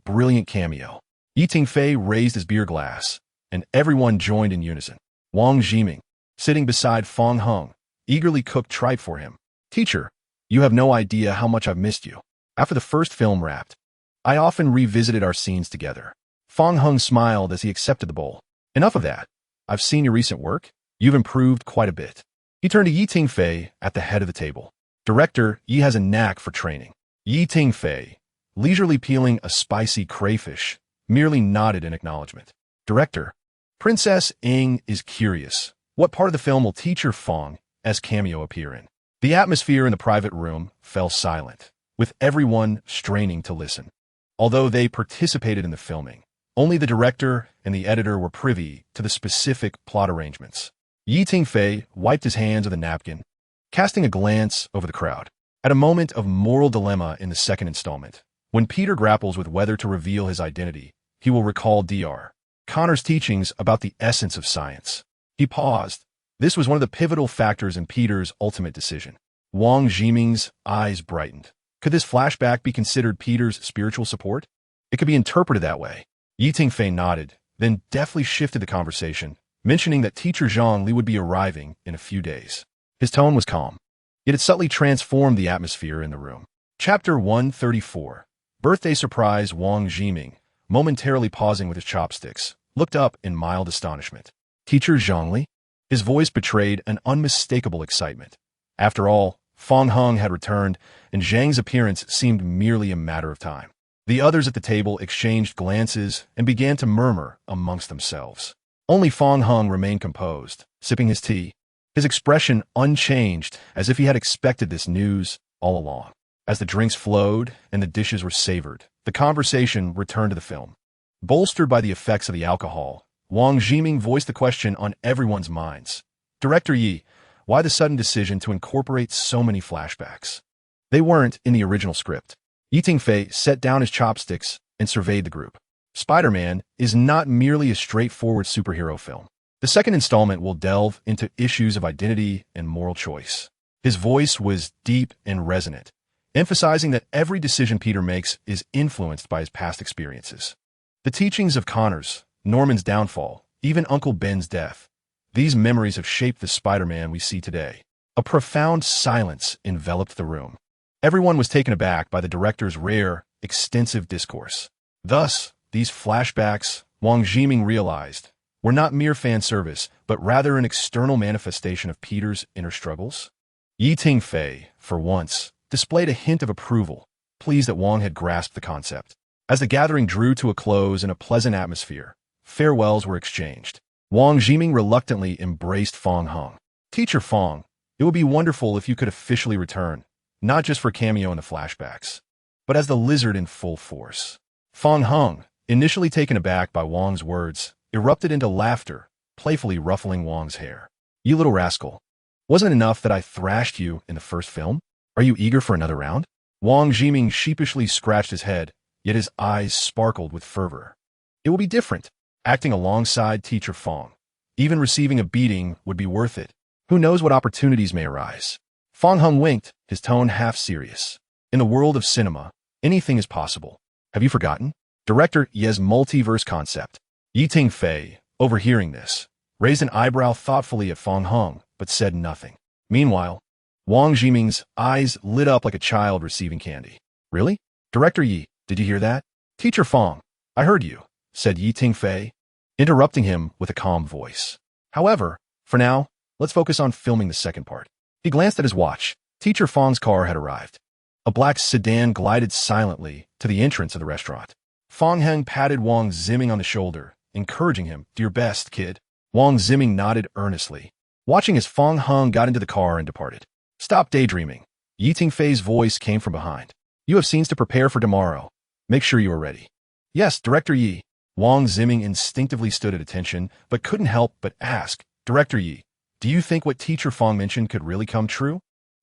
brilliant cameo. Tingfei raised his beer glass, and everyone joined in unison. Wang Ziming, sitting beside Fong Hung, eagerly cooked tripe for him. Teacher, you have no idea how much I've missed you. After the first film wrapped, I often revisited our scenes together. Fong Hung smiled as he accepted the bowl. Enough of that. I've seen your recent work. You've improved quite a bit. He turned to Tingfei at the head of the table. Director Yi has a knack for training. Tingfei, leisurely peeling a spicy crayfish, merely nodded in acknowledgement. Director, Princess Ing is curious. What part of the film will Teacher Fong's cameo appear in? The atmosphere in the private room fell silent, with everyone straining to listen. Although they participated in the filming, only the director and the editor were privy to the specific plot arrangements. Tingfei wiped his hands with a napkin, casting a glance over the crowd. At a moment of moral dilemma in the second installment, when Peter grapples with whether to reveal his identity, he will recall Dr. Connor's teachings about the essence of science. He paused. This was one of the pivotal factors in Peter's ultimate decision. Wang Ziming's eyes brightened. Could this flashback be considered Peter's spiritual support? It could be interpreted that way. Tingfei nodded, then deftly shifted the conversation, mentioning that Teacher Zhang Li would be arriving in a few days. His tone was calm, yet it subtly transformed the atmosphere in the room. Chapter 134. Birthday surprise. Wang Ziming, momentarily pausing with his chopsticks, looked up in mild astonishment. Teacher Zhang Li? His voice betrayed an unmistakable excitement. After all, Fong Hung had returned, and Zhang's appearance seemed merely a matter of time. The others at the table exchanged glances and began to murmur amongst themselves. Only Fong Hung remained composed, sipping his tea. his expression unchanged, as if he had expected this news all along. As the drinks flowed and the dishes were savored, the conversation returned to the film. Bolstered by the effects of the alcohol, Wang Zhiming voiced the question on everyone's minds. Director Yi, why the sudden decision to incorporate so many flashbacks? They weren't in the original script. Tingfei set down his chopsticks and surveyed the group. Spider-Man is not merely a straightforward superhero film. The second installment will delve into issues of identity and moral choice. His voice was deep and resonant, emphasizing that every decision Peter makes is influenced by his past experiences. The teachings of Connors, Norman's downfall, even Uncle Ben's death, these memories have shaped the Spider-Man we see today. A profound silence enveloped the room. Everyone was taken aback by the director's rare, extensive discourse. Thus, these flashbacks, Wang Zhiming realized, were not mere fan service, but rather an external manifestation of Peter's inner struggles. Tingfei, for once, displayed a hint of approval, pleased that Wang had grasped the concept. As the gathering drew to a close in a pleasant atmosphere, farewells were exchanged. Wang Zhiming reluctantly embraced Fong Hung. Teacher Fong, it would be wonderful if you could officially return, not just for cameo in the flashbacks, but as the lizard in full force. Fong Hung, initially taken aback by Wang's words, erupted into laughter, playfully ruffling Wang's hair. You little rascal. Wasn't it enough that I thrashed you in the first film? Are you eager for another round? Wang Zhiming sheepishly scratched his head, yet his eyes sparkled with fervor. It will be different, acting alongside Teacher Fong. Even receiving a beating would be worth it. Who knows what opportunities may arise? Fong Hung winked, his tone half serious. In the world of cinema, anything is possible. Have you forgotten? Director Ye's multiverse concept. Tingfei, overhearing this, raised an eyebrow thoughtfully at Fong Hung, but said nothing. Meanwhile, Wang Zhiming's eyes lit up like a child receiving candy. Really? Director Yi, did you hear that? Teacher Fong, I heard you, said Tingfei, interrupting him with a calm voice. However, for now, let's focus on filming the second part. He glanced at his watch. Teacher Fong's car had arrived. A black sedan glided silently to the entrance of the restaurant. Fong Hung patted Wang Zhiming on the shoulder, encouraging him, do your best, kid. Wang Zhiming nodded earnestly, watching as Fong Hung got into the car and departed. Stop daydreaming. Tingfei's voice came from behind. You have scenes to prepare for tomorrow. Make sure you are ready. Yes, Director Yi. Wang Zhiming instinctively stood at attention, but couldn't help but ask, Director Yi, do you think what Teacher Fong mentioned could really come true?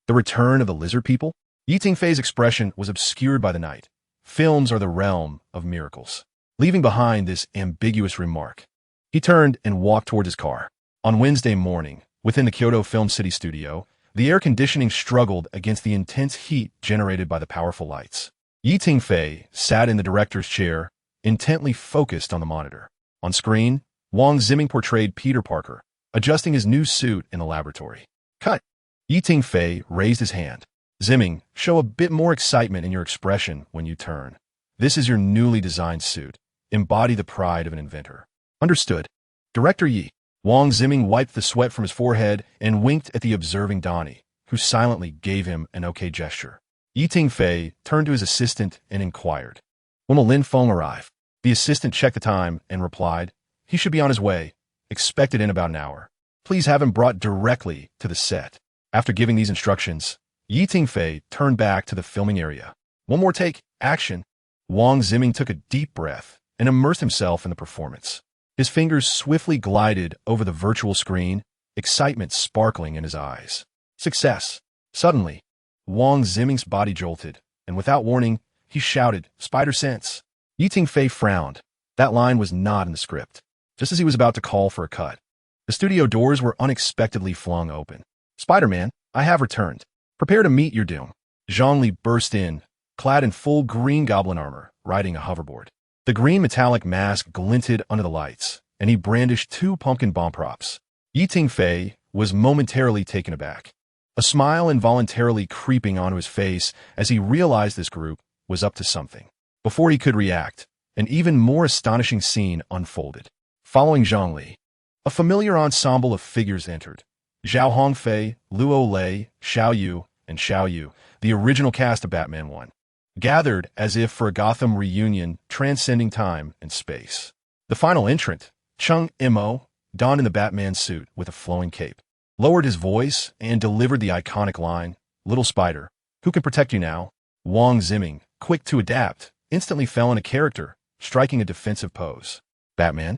The return of the lizard people? Tingfei's expression was obscured by the night. Films are the realm of miracles. Leaving behind this ambiguous remark, he turned and walked toward his car. On Wednesday morning, within the Kyoto Film City studio, the air conditioning struggled against the intense heat generated by the powerful lights. Tingfei sat in the director's chair, intently focused on the monitor. On screen, Wang Zhiming portrayed Peter Parker, adjusting his new suit in the laboratory. Cut! Tingfei raised his hand. Zhiming, show a bit more excitement in your expression when you turn. This is your newly designed suit. Embody the pride of an inventor. Understood. Director Yi. Wang Zhiming wiped the sweat from his forehead and winked at the observing Donnie, who silently gave him an okay gesture. Tingfei turned to his assistant and inquired, when will Lin Feng arrive? The assistant checked the time and replied, he should be on his way, expected in about an hour. Please have him brought directly to the set. After giving these instructions, Tingfei turned back to the filming area. One more take, action. Wang Zhiming took a deep breath and immersed himself in the performance. His fingers swiftly glided over the virtual screen, excitement sparkling in his eyes. Success. Suddenly, Wang Zhiming's body jolted, and without warning, he shouted, Spider Sense. Tingfei frowned. That line was not in the script. Just as he was about to call for a cut, the studio doors were unexpectedly flung open. Spider-Man, I have returned. Prepare to meet your doom. Zhongli burst in, clad in full green goblin armor, riding a hoverboard. The green metallic mask glinted under the lights, and he brandished 2 pumpkin bomb props. Tingfei was momentarily taken aback, a smile involuntarily creeping onto his face as he realized this group was up to something. Before he could react, an even more astonishing scene unfolded. Following Zhongli, a familiar ensemble of figures entered. Zhao Hongfei, Luo Lei, Xiao Yu, and Xiao Yu, the original cast of Batman 1, gathered as if for a Gotham reunion transcending time and space. The final entrant, Chung Imo, donned in the Batman suit with a flowing cape. lowered his voice, and delivered the iconic line, "Little spider, who can protect you now?" Wang Ziming, quick to adapt, instantly fell into character, striking a defensive pose. "Batman?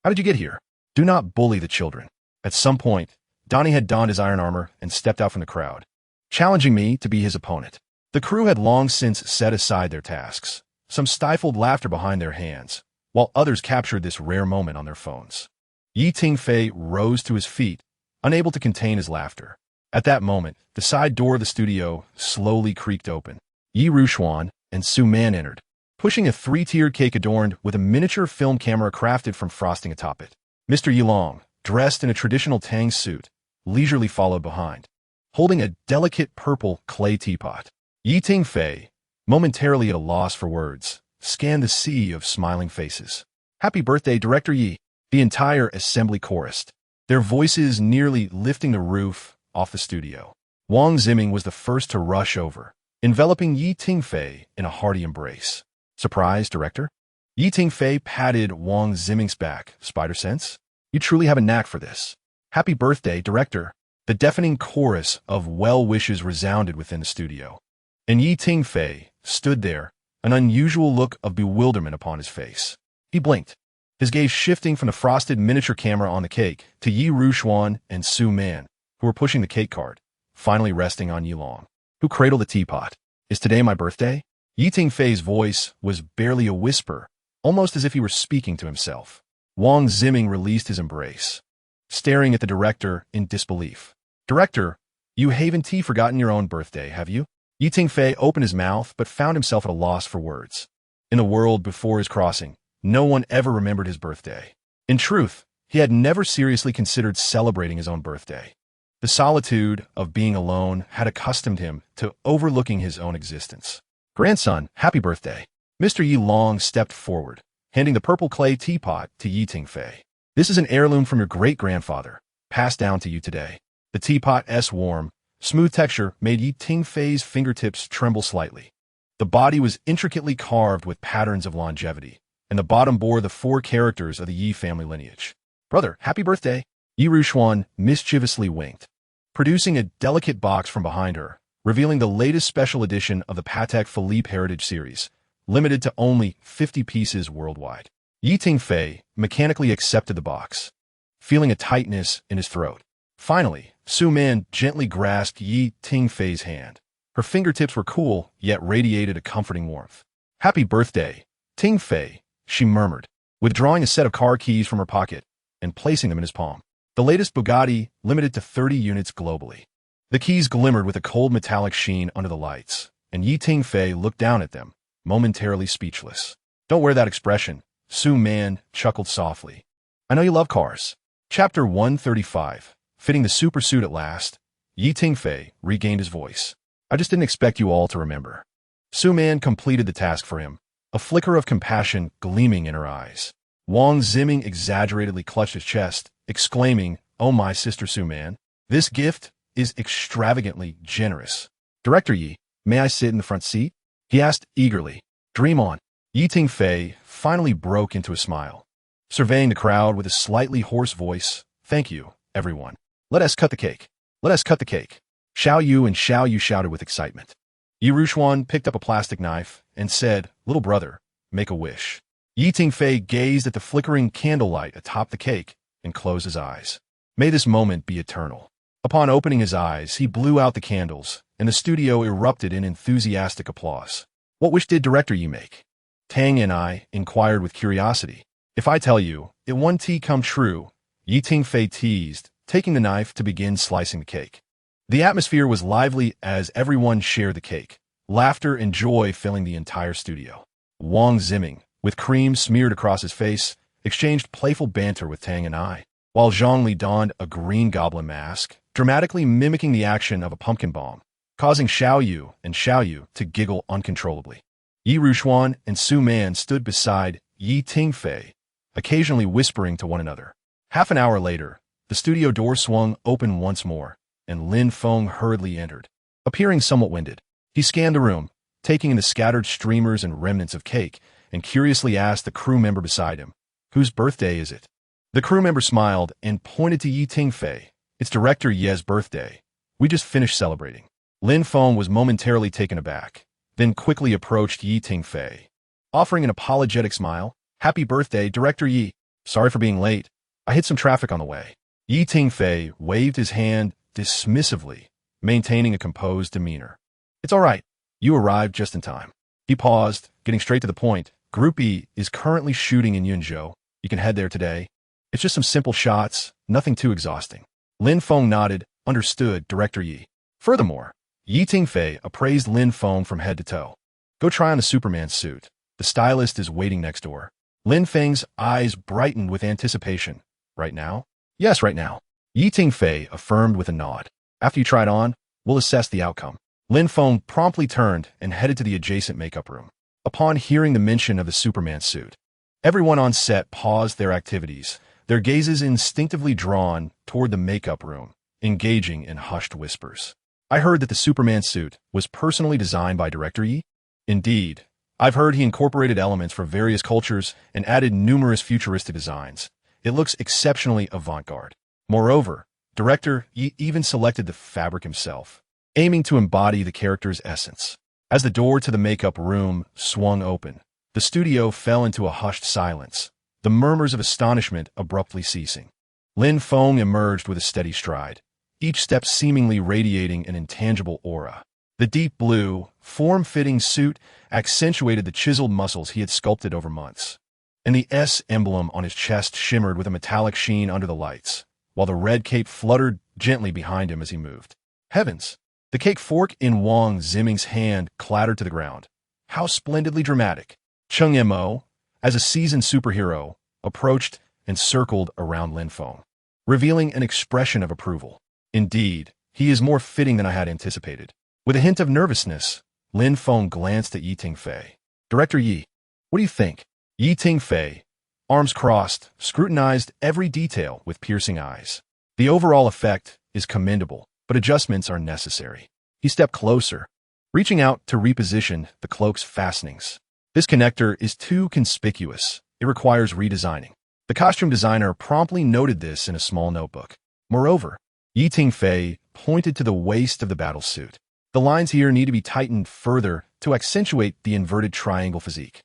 How did you get here? Do not bully the children." At some point, Donnie had donned his iron armor and stepped out from the crowd, challenging me to be his opponent. The crew had long since set aside their tasks. Some stifled laughter behind their hands, while others captured this rare moment on their phones. Tingfei rose to his feet, unable to contain his laughter. At that moment, the side door of the studio slowly creaked open. Yi Rushuan and Su Man entered, pushing a three-tiered cake adorned with a miniature film camera crafted from frosting atop it. Mr. Yilong, dressed in a traditional Tang suit, leisurely followed behind, holding a delicate purple clay teapot. Tingfei, momentarily at a loss for words, scanned the sea of smiling faces. "Happy birthday, Director Yi!" The entire assembly chorused, their voices nearly lifting the roof off the studio. Wang Ziming was the first to rush over, enveloping Tingfei in a hearty embrace. "Surprise, Director?" Tingfei patted Wang Ziming's back. "Spider sense? You truly have a knack for this. Happy birthday, Director!" The deafening chorus of well wishes resounded within the studio. And Tingfei stood there, an unusual look of bewilderment upon his face. He blinked, his gaze shifting from the frosted miniature camera on the cake to Yi Rushuan and Su Man, who were pushing the cake cart, finally resting on Yilong, who cradled the teapot. "Is today my birthday?" Tingfei's voice was barely a whisper, almost as if he were speaking to himself. Wang Ziming released his embrace, staring at the director in disbelief. "Director, you haven't forgotten your own birthday, have you?" Tingfei opened his mouth but found himself at a loss for words. In the world before his crossing, no one ever remembered his birthday. In truth, he had never seriously considered celebrating his own birthday. The solitude of being alone had accustomed him to overlooking his own existence. "Grandson, happy birthday." Mr. Yilong stepped forward, handing the purple clay teapot to Tingfei. "This is an heirloom from your great-grandfather, passed down to you today." The teapot's warm, smooth texture made Tingfei's fingertips tremble slightly. The body was intricately carved with patterns of longevity, and the bottom bore the 4 characters of the Yi family lineage. "Brother, happy birthday!" Yi Rushuan mischievously winked, producing a delicate box from behind her, revealing the latest special edition of the Patek Philippe Heritage Series, limited to only 50 pieces worldwide. Tingfei mechanically accepted the box, feeling a tightness in his throat. Finally, Su Man gently grasped Tingfei's hand. Her fingertips were cool, yet radiated a comforting warmth. "Happy birthday, Tingfei," she murmured, withdrawing a set of car keys from her pocket and placing them in his palm. The latest Bugatti, limited to 30 units globally. The keys glimmered with a cold metallic sheen under the lights, and Tingfei looked down at them, momentarily speechless. "Don't wear that expression," Su Man chuckled softly. "I know you love cars." Chapter 135. Fitting the super suit at last, Tingfei regained his voice. "I just didn't expect you all to remember." Su Man completed the task for him, a flicker of compassion gleaming in her eyes. Wang Ziming exaggeratedly clutched his chest, exclaiming, "Oh my sister Su Man, this gift is extravagantly generous." "Director Yi, may I sit in the front seat?" he asked eagerly. "Dream on." Tingfei finally broke into a smile, surveying the crowd with a slightly hoarse voice. "Thank you, everyone. Let us cut the cake. Let us cut the cake." Xiao Yu and Xiao Yu shouted with excitement. Yi Rushuan picked up a plastic knife and said, "Little brother, make a wish." Tingfei gazed at the flickering candlelight atop the cake and closed his eyes. May this moment be eternal. Upon opening his eyes, he blew out the candles, and the studio erupted in enthusiastic applause. "What wish did Director Yi make?" Tang and I inquired with curiosity. "If I tell you, it won't come true," Tingfei teased, taking the knife to begin slicing the cake. The atmosphere was lively as everyone shared the cake, laughter and joy filling the entire studio. Wang Ziming, with cream smeared across his face, exchanged playful banter with Tang and I, while Zhongli donned a green goblin mask, dramatically mimicking the action of a pumpkin bomb, causing Xiao Yu and Xiao Yu to giggle uncontrollably. Yi Rushuan and Su Man stood beside Tingfei, occasionally whispering to one another. Half an hour later, the studio door swung open once more, and Lin Feng hurriedly entered, appearing somewhat winded. He scanned the room, taking in the scattered streamers and remnants of cake, and curiously asked the crew member beside him, "Whose birthday is it?" The crew member smiled and pointed to Tingfei, It's Director Ye's birthday. We just finished celebrating. Lin Feng was momentarily taken aback, then quickly approached Tingfei, offering an apologetic smile. Happy birthday, Director Yi. Sorry for being late. I hit some traffic on the way. Tingfei waved his hand dismissively, maintaining a composed demeanor. It's all right. You arrived just in time. He paused, getting straight to the point. Group E is currently shooting in Yunzhou. You can head there today. It's just some simple shots, nothing too exhausting. Lin Feng nodded. Understood, Director Yi. Furthermore, Tingfei appraised Lin Feng from head to toe. Go try on the Superman suit. The stylist is waiting next door. Lin Feng's eyes brightened with anticipation. Right now? Yes, right now. Tingfei affirmed with a nod. After you try it on, we'll assess the outcome. Lin Feng promptly turned and headed to the adjacent makeup room. Upon hearing the mention of the Superman suit, everyone on set paused their activities, their gazes instinctively drawn toward the makeup room, engaging in hushed whispers. I heard that the Superman suit was personally designed by Director Yi? Indeed. I've heard he incorporated elements from various cultures and added numerous futuristic designs. It looks exceptionally avant-garde. Moreover, Director Yi even selected the fabric himself, aiming to embody the character's essence. As the door to the makeup room swung open, the studio fell into a hushed silence, the murmurs of astonishment abruptly ceasing. Lin Feng emerged with a steady stride, each step seemingly radiating an intangible aura. The deep blue, form-fitting suit accentuated the chiseled muscles he had sculpted over months, and the S emblem on his chest shimmered with a metallic sheen under the lights, while the red cape fluttered gently behind him as he moved. Heavens! The cake fork in Wang Ziming's hand clattered to the ground. How splendidly dramatic! Cheng Mo, as a seasoned superhero, approached and circled around Lin Feng, revealing an expression of approval. Indeed, he is more fitting than I had anticipated. With a hint of nervousness, Lin Feng glanced at Tingfei. Director Yi, what do you think? Tingfei, arms crossed, scrutinized every detail with piercing eyes. The overall effect is commendable, but adjustments are necessary. He stepped closer, reaching out to reposition the cloak's fastenings. This connector is too conspicuous. It requires redesigning. The costume designer promptly noted this in a small notebook. Moreover, Tingfei pointed to the waist of the battlesuit. The lines here need to be tightened further to accentuate the inverted triangle physique.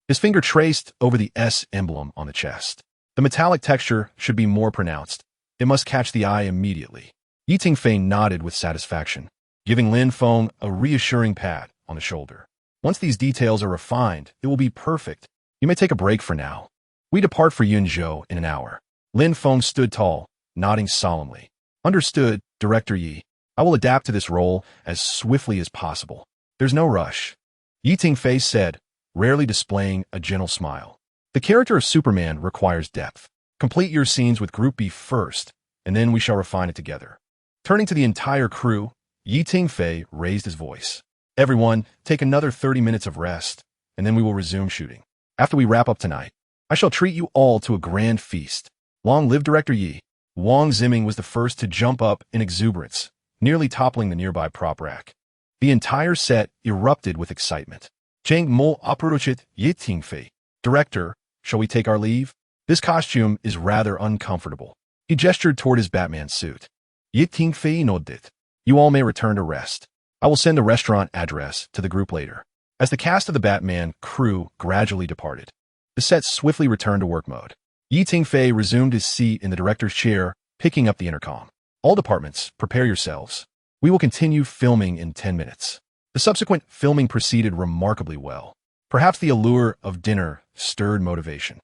His finger traced over the S emblem on the chest. The metallic texture should be more pronounced. It must catch the eye immediately. Tingfei nodded with satisfaction, giving Lin Feng a reassuring pat on the shoulder. Once these details are refined, it will be perfect. You may take a break for now. We depart for Yunzhou in an hour. Lin Feng stood tall, nodding solemnly. Understood, Director Yi. I will adapt to this role as swiftly as possible. There's no rush. Tingfei said, rarely displaying a gentle smile. The character of Superman requires depth. Complete your scenes with Group B first, and then we shall refine it together. Turning to the entire crew, Tingfei raised his voice. Everyone, take another 30 minutes of rest, and then we will resume shooting. After we wrap up tonight, I shall treat you all to a grand feast. Long live Director Yi. Wang Ziming was the first to jump up in exuberance, nearly toppling the nearby prop rack. The entire set erupted with excitement. Cheng Mo approached Tingfei. Director, shall we take our leave? This costume is rather uncomfortable. He gestured toward his Batman suit. Tingfei nodded. You all may return to rest. I will send the restaurant address to the group later. As the cast of the Batman crew gradually departed, the set swiftly returned to work mode. Tingfei resumed his seat in the director's chair, picking up the intercom. All departments, prepare yourselves. We will continue filming in 10 minutes. The subsequent filming proceeded remarkably well. Perhaps the allure of dinner stirred motivation.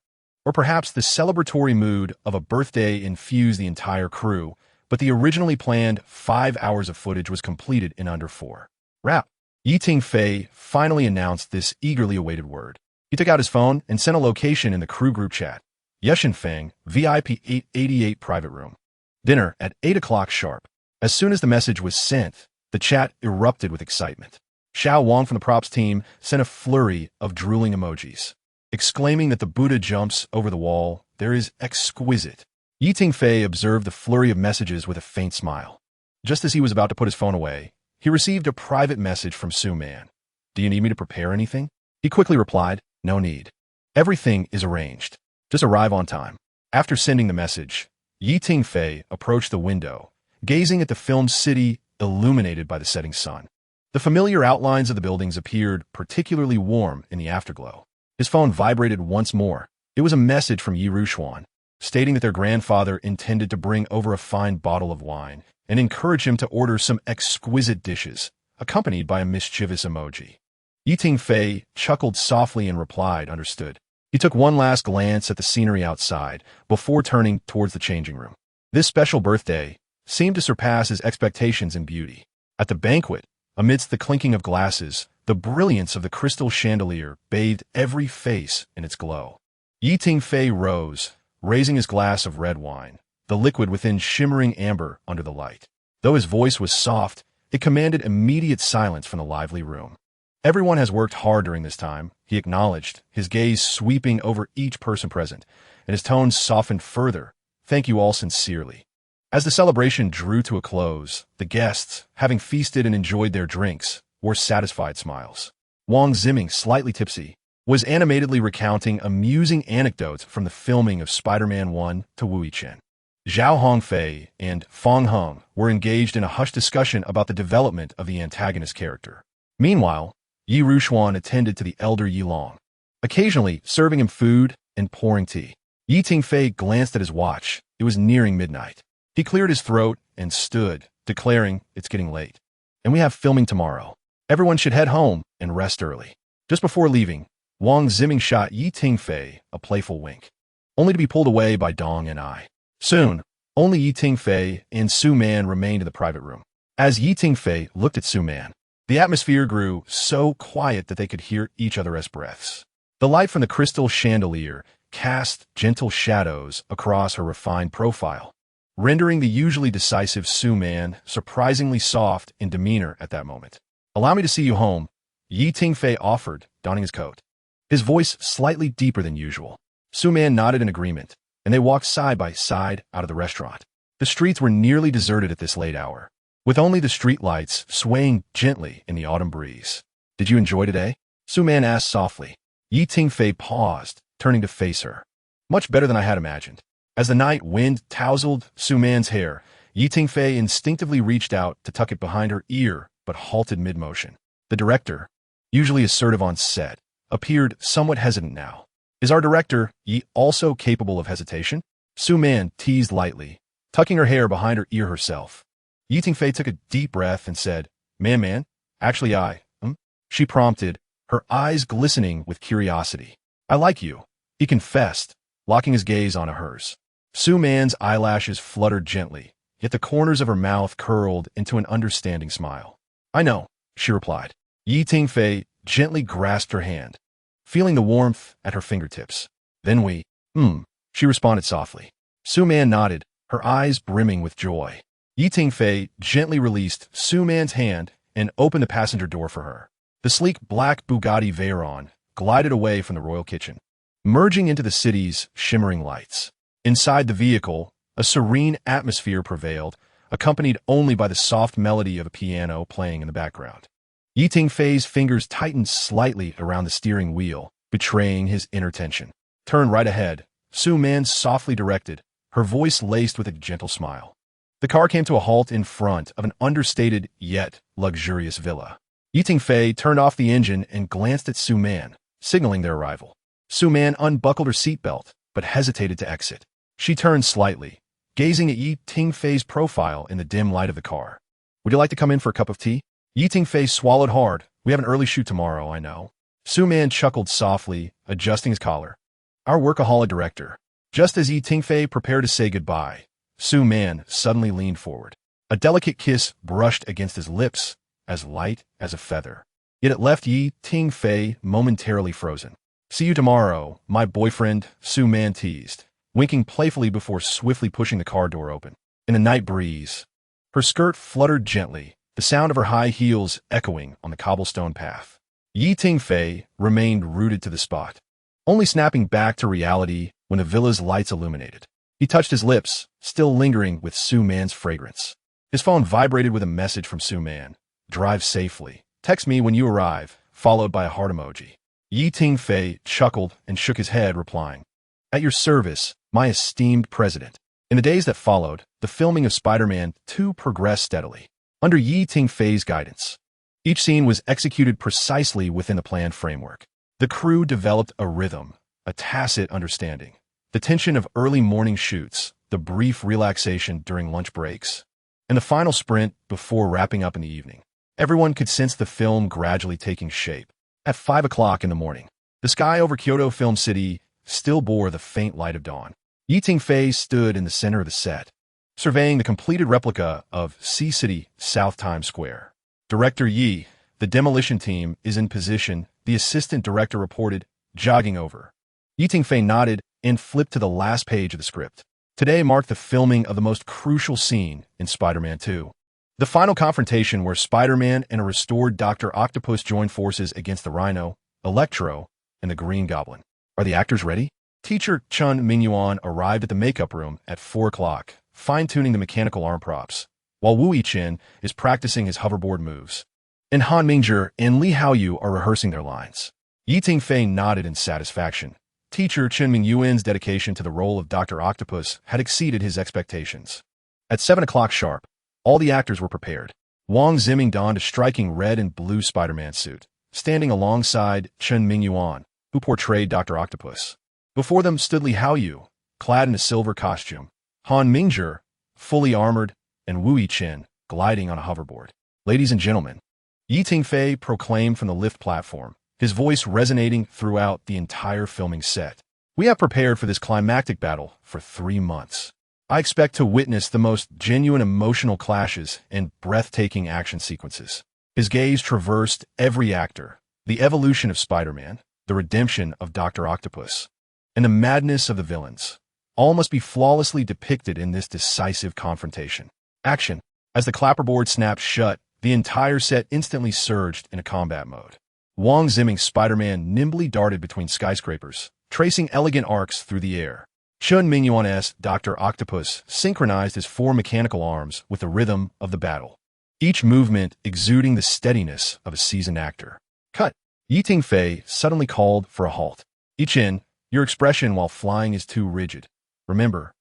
Or perhaps the celebratory mood of a birthday infused the entire crew, but the originally planned 5 hours of footage was completed in under 4. Wrap. Tingfei finally announced this eagerly awaited word. He took out his phone and sent a location in the crew group chat. Yeshinfeng, VIP 888 private room. Dinner at 8 o'clock sharp. As soon as the message was sent, the chat erupted with excitement. Xiao Wang from the props team sent a flurry of drooling emojis, exclaiming that the Buddha jumps over the wall. There is exquisite. Tingfei observed the flurry of messages with a faint smile. Just as he was about to put his phone away, he received a private message from Su Man. Do you need me to prepare anything? He quickly replied, no need. Everything is arranged. Just arrive on time. After sending the message, Tingfei approached the window gazing at the filmed city illuminated by the setting sun. The familiar outlines of the buildings appeared particularly warm in the afterglow. His phone vibrated once more. It was a message from Yi Rushuan, stating that their grandfather intended to bring over a fine bottle of wine and encourage him to order some exquisite dishes, accompanied by a mischievous emoji. Yi Tingfei chuckled softly and replied, "Understood." He took one last glance at the scenery outside before turning towards the changing room. This special birthday seemed to surpass his expectations in beauty. At the banquet, amidst the clinking of glasses, the brilliance of the crystal chandelier bathed every face in its glow. Yi Tingfei rose, raising his glass of red wine, the liquid within shimmering amber under the light. Though his voice was soft, it commanded immediate silence from the lively room. "Everyone has worked hard during this time," he acknowledged, his gaze sweeping over each person present, and his tone softened further. "Thank you all sincerely." As the celebration drew to a close, the guests, having feasted and enjoyed their drinks, wore satisfied smiles. Wang Ziming, slightly tipsy, was animatedly recounting amusing anecdotes from the filming of Spider-Man 1 to Wu Yichen. Zhao Hongfei and Fang Heng were engaged in a hushed discussion about the development of the antagonist character. Meanwhile, Yi Rushuan attended to the elder Yi Long, occasionally serving him food and pouring tea. Yi Tingfei glanced at his watch. It was nearing midnight. He cleared his throat and stood, declaring, "It's getting late, and we have filming tomorrow. Everyone should head home and rest early." Just before leaving, Wang Ziming shot Yi Tingfei a playful wink, only to be pulled away by Dong and I. Soon, only Yi Tingfei and Su Man remained in the private room. As Yi Tingfei looked at Su Man, the atmosphere grew so quiet that they could hear each other's breaths. The light from the crystal chandelier cast gentle shadows across her refined profile, rendering the usually decisive Su Man surprisingly soft in demeanor at that moment. "Allow me to see you home," Yi Tingfei offered, donning his coat, his voice slightly deeper than usual. Su Man nodded in agreement, and they walked side by side out of the restaurant. The streets were nearly deserted at this late hour, with only the street lights swaying gently in the autumn breeze. "Did you enjoy today?" Su Man asked softly. Yi Tingfei paused, turning to face her. "Much better than I had imagined." As the night wind tousled Su Man's hair, Yi Tingfei instinctively reached out to tuck it behind her ear, but halted mid-motion. The director, usually assertive on set, appeared somewhat hesitant now. "Is our director, Yi, also capable of hesitation?" Su Man teased lightly, tucking her hair behind her ear herself. Yi Tingfei took a deep breath and said, Man, actually She prompted, her eyes glistening with curiosity. "I like you," he confessed, locking his gaze onto hers. Su Man's eyelashes fluttered gently, yet the corners of her mouth curled into an understanding smile. "I know," she replied. Yi Tingfei gently grasped her hand, feeling the warmth at her fingertips. "Then she responded softly. Su Man nodded, her eyes brimming with joy. Yi Tingfei gently released Su Man's hand and opened the passenger door for her. The sleek black Bugatti Veyron glided away from the royal kitchen, merging into the city's shimmering lights. Inside the vehicle, a serene atmosphere prevailed, accompanied only by the soft melody of a piano playing in the background. Yi Tingfei's fingers tightened slightly around the steering wheel, betraying his inner tension. "Turn right ahead," Su Man softly directed, her voice laced with a gentle smile. The car came to a halt in front of an understated yet luxurious villa. Yi Tingfei turned off the engine and glanced at Su Man, signaling their arrival. Su Man unbuckled her seatbelt, but hesitated to exit. She turned slightly, gazing at Yi Tingfei's profile in the dim light of the car. "Would you like to come in for a cup of tea?" Yi Tingfei swallowed hard. "We have an early shoot tomorrow, I know." Su Man chuckled softly, adjusting his collar. "Our workaholic director." Just as Yi Tingfei prepared to say goodbye, Su Man suddenly leaned forward. A delicate kiss brushed against his lips, as light as a feather. Yet it left Yi Tingfei momentarily frozen. "See you tomorrow, my boyfriend," Su Man teased, winking playfully before swiftly pushing the car door open. In the night breeze, her skirt fluttered gently, the sound of her high heels echoing on the cobblestone path. Yi Tingfei remained rooted to the spot, only snapping back to reality when the villa's lights illuminated. He touched his lips, still lingering with Su Man's fragrance. His phone vibrated with a message from Su Man. "Drive safely. Text me when you arrive," followed by a heart emoji. Yi Tingfei chuckled and shook his head, replying, "At your service, my esteemed president." In the days that followed, the filming of Spider-Man 2 progressed steadily. Under Tingfei's guidance, each scene was executed precisely within the planned framework. The crew developed a rhythm, a tacit understanding. The tension of early morning shoots, the brief relaxation during lunch breaks, and the final sprint before wrapping up in the evening. Everyone could sense the film gradually taking shape. At 5 o'clock in the morning, the sky over Kyoto Film City still bore the faint light of dawn. Tingfei stood in the center of the set, surveying the completed replica of Sea City, South Times Square. Director Yi, the demolition team is in position, the assistant director reported, jogging over. Tingfei nodded and flipped to the last page of the script. Today marked the filming of the most crucial scene in Spider-Man 2. The final confrontation where Spider-Man and a restored Dr. Octopus join forces against the Rhino, Electro, and the Green Goblin. Are the actors ready? Teacher Chun Mingyuan arrived at the makeup room at 4 o'clock, fine-tuning the mechanical arm props, while Wu Yichen is practicing his hoverboard moves. And Han Mingzhi and Li Haoyu are rehearsing their lines. Tingfei nodded in satisfaction. Teacher Chen Mingyuan's dedication to the role of Dr. Octopus had exceeded his expectations. At 7 o'clock sharp, all the actors were prepared. Wang Ziming donned a striking red and blue Spider-Man suit, standing alongside Chen Mingyuan, who portrayed Dr. Octopus. Before them stood Li Haoyu, clad in a silver costume, Han Mingzhi, fully armored, and Wu Yichen, gliding on a hoverboard. Ladies and gentlemen, Tingfei proclaimed from the lift platform, his voice resonating throughout the entire filming set. We have prepared for this climactic battle for 3 months. I expect to witness the most genuine emotional clashes and breathtaking action sequences. His gaze traversed every actor, the evolution of Spider-Man, the redemption of Dr. Octopus, and the madness of the villains. All must be flawlessly depicted in this decisive confrontation. Action. As the clapperboard snapped shut, the entire set instantly surged into combat mode. Wang Ziming's Spider-Man nimbly darted between skyscrapers, tracing elegant arcs through the air. Chun Mingyuan's Dr. Octopus synchronized his 4 mechanical arms with the rhythm of the battle, each movement exuding the steadiness of a seasoned actor. Cut. Tingfei suddenly called for a halt. Yichen, your expression while flying is too rigid. Remember,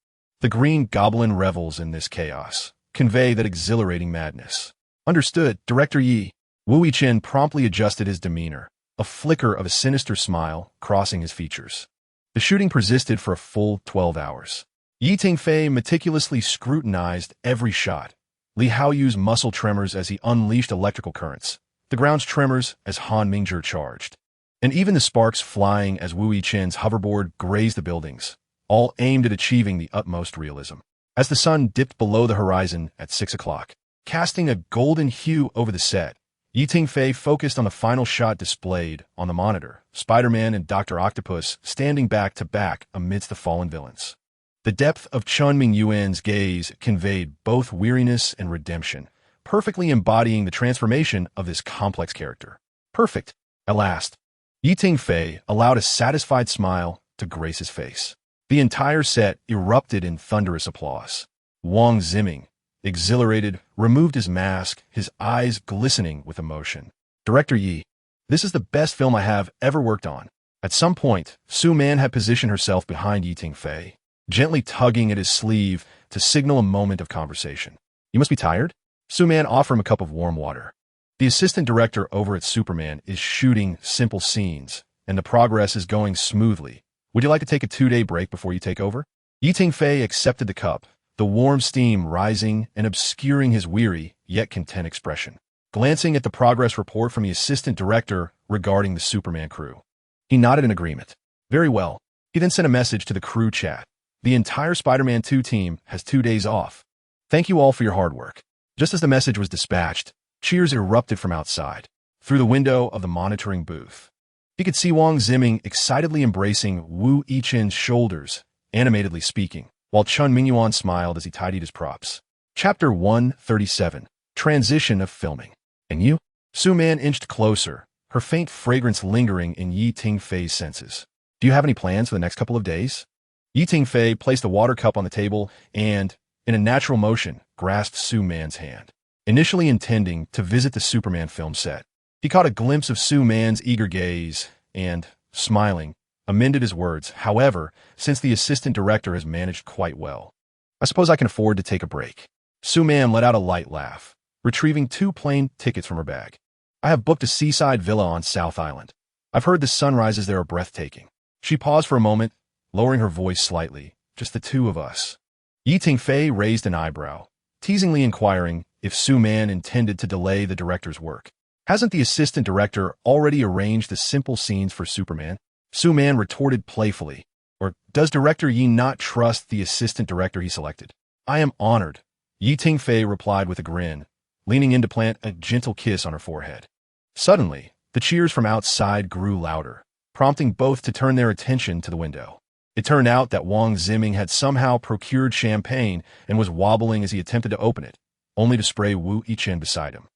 the Green Goblin revels in this chaos. Convey that exhilarating madness. Understood, Director Yi. Wu Yichen promptly adjusted his demeanor, a flicker of a sinister smile crossing his features. The shooting persisted for a full 12 hours. Tingfei meticulously scrutinized every shot. Li Haoyu's muscle tremors as he unleashed electrical currents, the ground's tremors as Han Mingzhi charged, and even the sparks flying as Wu Yichen's hoverboard grazed the buildings, all aimed at achieving the utmost realism. As the sun dipped below the horizon at 6 o'clock, casting a golden hue over the set, Tingfei focused on the final shot displayed on the monitor, Spider-Man and Dr. Octopus standing back to back amidst the fallen villains. The depth of Chun Mingyuan's gaze conveyed both weariness and redemption, perfectly embodying the transformation of this complex character. Perfect. At last, Tingfei allowed a satisfied smile to grace his face. The entire set erupted in thunderous applause. Wang Ziming, exhilarated, removed his mask, his eyes glistening with emotion. Director Yi, this is the best film I have ever worked on. At some point, Su Man had positioned herself behind Tingfei, gently tugging at his sleeve to signal a moment of conversation. You must be tired? Su Man offered him a cup of warm water. The assistant director over at Superman is shooting simple scenes, and the progress is going smoothly. Would you like to take a 2-day break before you take over? Tingfei accepted the cup, the warm steam rising and obscuring his weary, yet content expression. Glancing at the progress report from the assistant director regarding the Superman crew, he nodded in agreement. Very well. He then sent a message to the crew chat. The entire Spider-Man 2 team has 2 days off. Thank you all for your hard work. Just as the message was dispatched, cheers erupted from outside, through the window of the monitoring booth. He could see Wang Ziming excitedly embracing Wu Yichen's shoulders, animatedly speaking, while Chun Mingyuan smiled as he tidied his props. Chapter 137, Transition of Filming. And you? Su Man inched closer, her faint fragrance lingering in Tingfei's senses. Do you have any plans for the next couple of days? Tingfei placed a water cup on the table and, in a natural motion, grasped Su Man's hand. Initially intending to visit the Superman film set, he caught a glimpse of Su Man's eager gaze and, smiling, amended his words. However, since the assistant director has managed quite well, I suppose I can afford to take a break. Su-Man let out a light laugh, retrieving 2 plane tickets from her bag. I have booked a seaside villa on South Island. I've heard the sunrises there are breathtaking. She paused for a moment, lowering her voice slightly. Just the 2 of us. Tingfei raised an eyebrow, teasingly inquiring if Su-Man intended to delay the director's work. Hasn't the assistant director already arranged the simple scenes for Superman? Su-Man retorted playfully. Or does Director Yi not trust the assistant director he selected? I am honored, Tingfei replied with a grin, leaning in to plant a gentle kiss on her forehead. Suddenly, the cheers from outside grew louder, prompting both to turn their attention to the window. It turned out that Wang Ziming had somehow procured champagne and was wobbling as he attempted to open it, only to spray Wu Yichen beside him.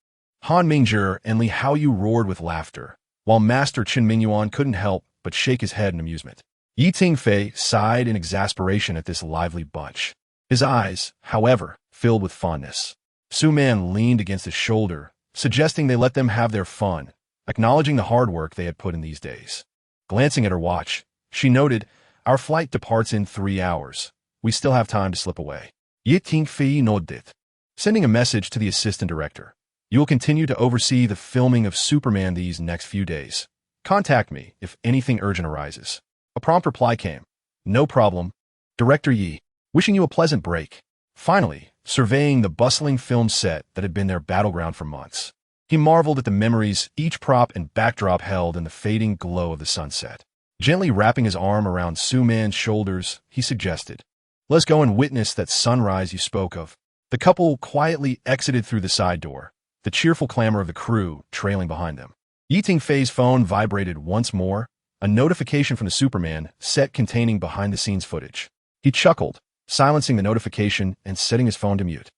Han Mingzhi and Li Haoyu roared with laughter, while Master Chen Mingyuan couldn't help but shake his head in amusement. Tingfei sighed in exasperation at this lively bunch. His eyes, however, filled with fondness. Su-Man leaned against his shoulder, suggesting they let them have their fun, acknowledging the hard work they had put in these days. Glancing at her watch, she noted, "Our flight departs in 3 hours. We still have time to slip away." Tingfei nodded, sending a message to the assistant director. "You will continue to oversee the filming of Superman these next few days. Contact me if anything urgent arises." A prompt reply came. "No problem. Director Yi, wishing you a pleasant break." Finally, surveying the bustling film set that had been their battleground for months, he marveled at the memories each prop and backdrop held in the fading glow of the sunset. Gently wrapping his arm around Su-Man's shoulders, he suggested, "Let's go and witness that sunrise you spoke of." The couple quietly exited through the side door, the cheerful clamor of the crew trailing behind them. Tingfei's phone vibrated once more, a notification from the Superman set containing behind-the-scenes footage. He chuckled, silencing the notification and setting his phone to mute.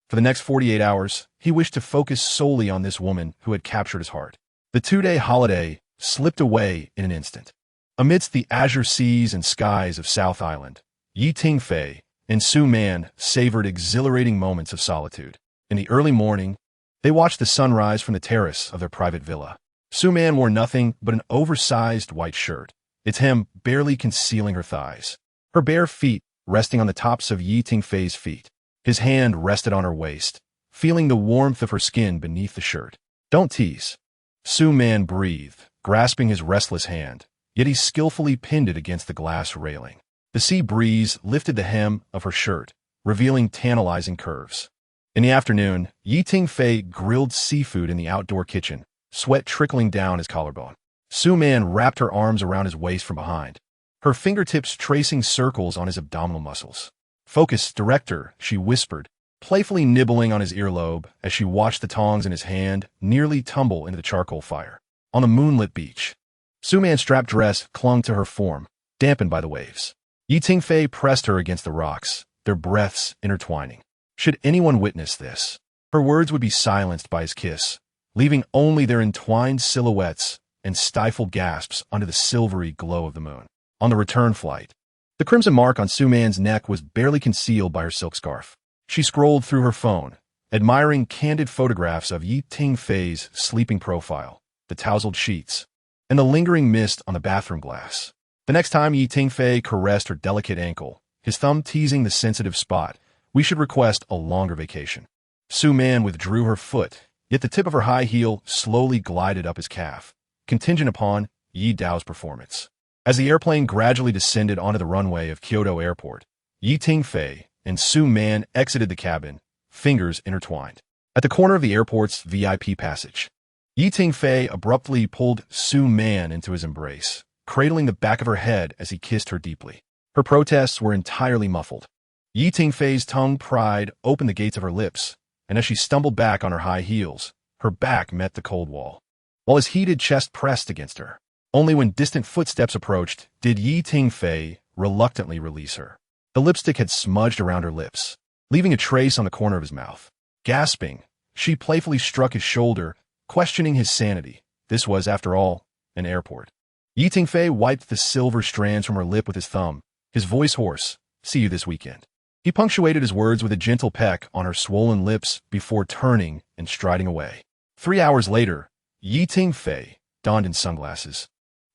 For the next 48 hours, he wished to focus solely on this woman who had captured his heart. The 2-day holiday slipped away in an instant. Amidst the azure seas and skies of South Island, Tingfei and Su-Man savored exhilarating moments of solitude. In the early morning, they watched the sunrise from the terrace of their private villa. Su-Man wore nothing but an oversized white shirt, its hem barely concealing her thighs. Her bare feet resting on the tops of Tingfei's feet. His hand rested on her waist, feeling the warmth of her skin beneath the shirt. "Don't tease." Su-Man breathed, grasping his restless hand, yet he skillfully pinned it against the glass railing. The sea breeze lifted the hem of her shirt, revealing tantalizing curves. In the afternoon, Tingfei grilled seafood in the outdoor kitchen, sweat trickling down his collarbone. Su-Man wrapped her arms around his waist from behind, her fingertips tracing circles on his abdominal muscles. "Focus, director," she whispered, playfully nibbling on his earlobe as she watched the tongs in his hand nearly tumble into the charcoal fire. On the moonlit beach, Su-Man's strapped dress clung to her form, dampened by the waves. Tingfei pressed her against the rocks, their breaths intertwining. Should anyone witness this, her words would be silenced by his kiss, leaving only their entwined silhouettes and stifled gasps under the silvery glow of the moon. On the return flight, the crimson mark on Su-Man's neck was barely concealed by her silk scarf. She scrolled through her phone, admiring candid photographs of Tingfei's sleeping profile, the tousled sheets, and the lingering mist on the bathroom glass. The next time Tingfei caressed her delicate ankle, his thumb teasing the sensitive spot, "We should request a longer vacation." Su-Man withdrew her foot, yet the tip of her high heel slowly glided up his calf, contingent upon Yi Dao's performance. As the airplane gradually descended onto the runway of Kyoto Airport, Tingfei and Su-Man exited the cabin, fingers intertwined. At the corner of the airport's VIP passage, Tingfei abruptly pulled Su-Man into his embrace, cradling the back of her head as he kissed her deeply. Her protests were entirely muffled. Tingfei's tongue pried open the gates of her lips, and as she stumbled back on her high heels, her back met the cold wall, while his heated chest pressed against her. Only when distant footsteps approached did Tingfei reluctantly release her. The lipstick had smudged around her lips, leaving a trace on the corner of his mouth. Gasping, she playfully struck his shoulder, questioning his sanity. This was, after all, an airport. Tingfei wiped the silver strands from her lip with his thumb, his voice hoarse. "See you this weekend." He punctuated his words with a gentle peck on her swollen lips before turning and striding away. 3 hours later, Tingfei, donned in sunglasses,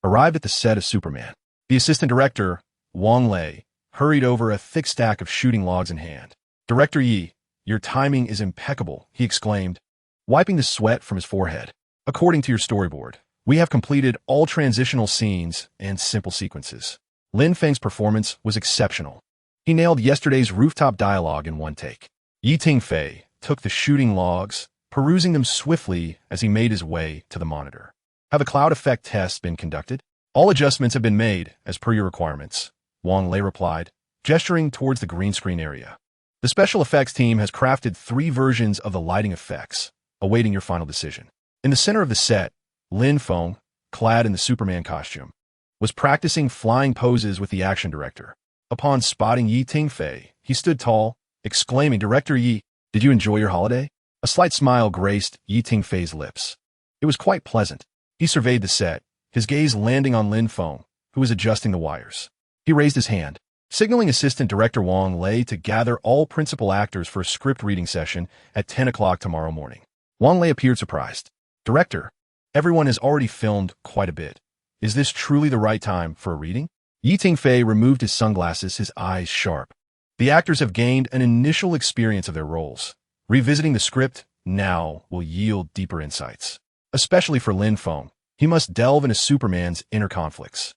arrived at the set of Superman. The assistant director, Wang Lei, hurried over a thick stack of shooting logs in hand. "Director Yi, your timing is impeccable," he exclaimed, wiping the sweat from his forehead. "According to your storyboard, we have completed all transitional scenes and simple sequences." Lin Feng's performance was exceptional. He nailed yesterday's rooftop dialogue in one take. Tingfei took the shooting logs, perusing them swiftly as he made his way to the monitor. "Have the cloud effect tests been conducted?" "All adjustments have been made, as per your requirements," Wang Lei replied, gesturing towards the green screen area. "The special effects team has crafted 3 versions of the lighting effects, awaiting your final decision." In the center of the set, Lin Feng, clad in the Superman costume, was practicing flying poses with the action director. Upon spotting Tingfei, he stood tall, exclaiming, "Director Yi, did you enjoy your holiday?" A slight smile graced Tingfei's lips. It was quite pleasant. He surveyed the set, his gaze landing on Lin Feng, who was adjusting the wires. He raised his hand, signaling Assistant Director Wang Lei to gather all principal actors for a script reading session at 10 o'clock tomorrow morning. Wang Lei appeared surprised. "Director, everyone has already filmed quite a bit. Is this truly the right time for a reading?" Tingfei removed his sunglasses, his eyes sharp. The actors have gained an initial experience of their roles. Revisiting the script now will yield deeper insights. Especially for Lin Feng, he must delve into Superman's inner conflicts.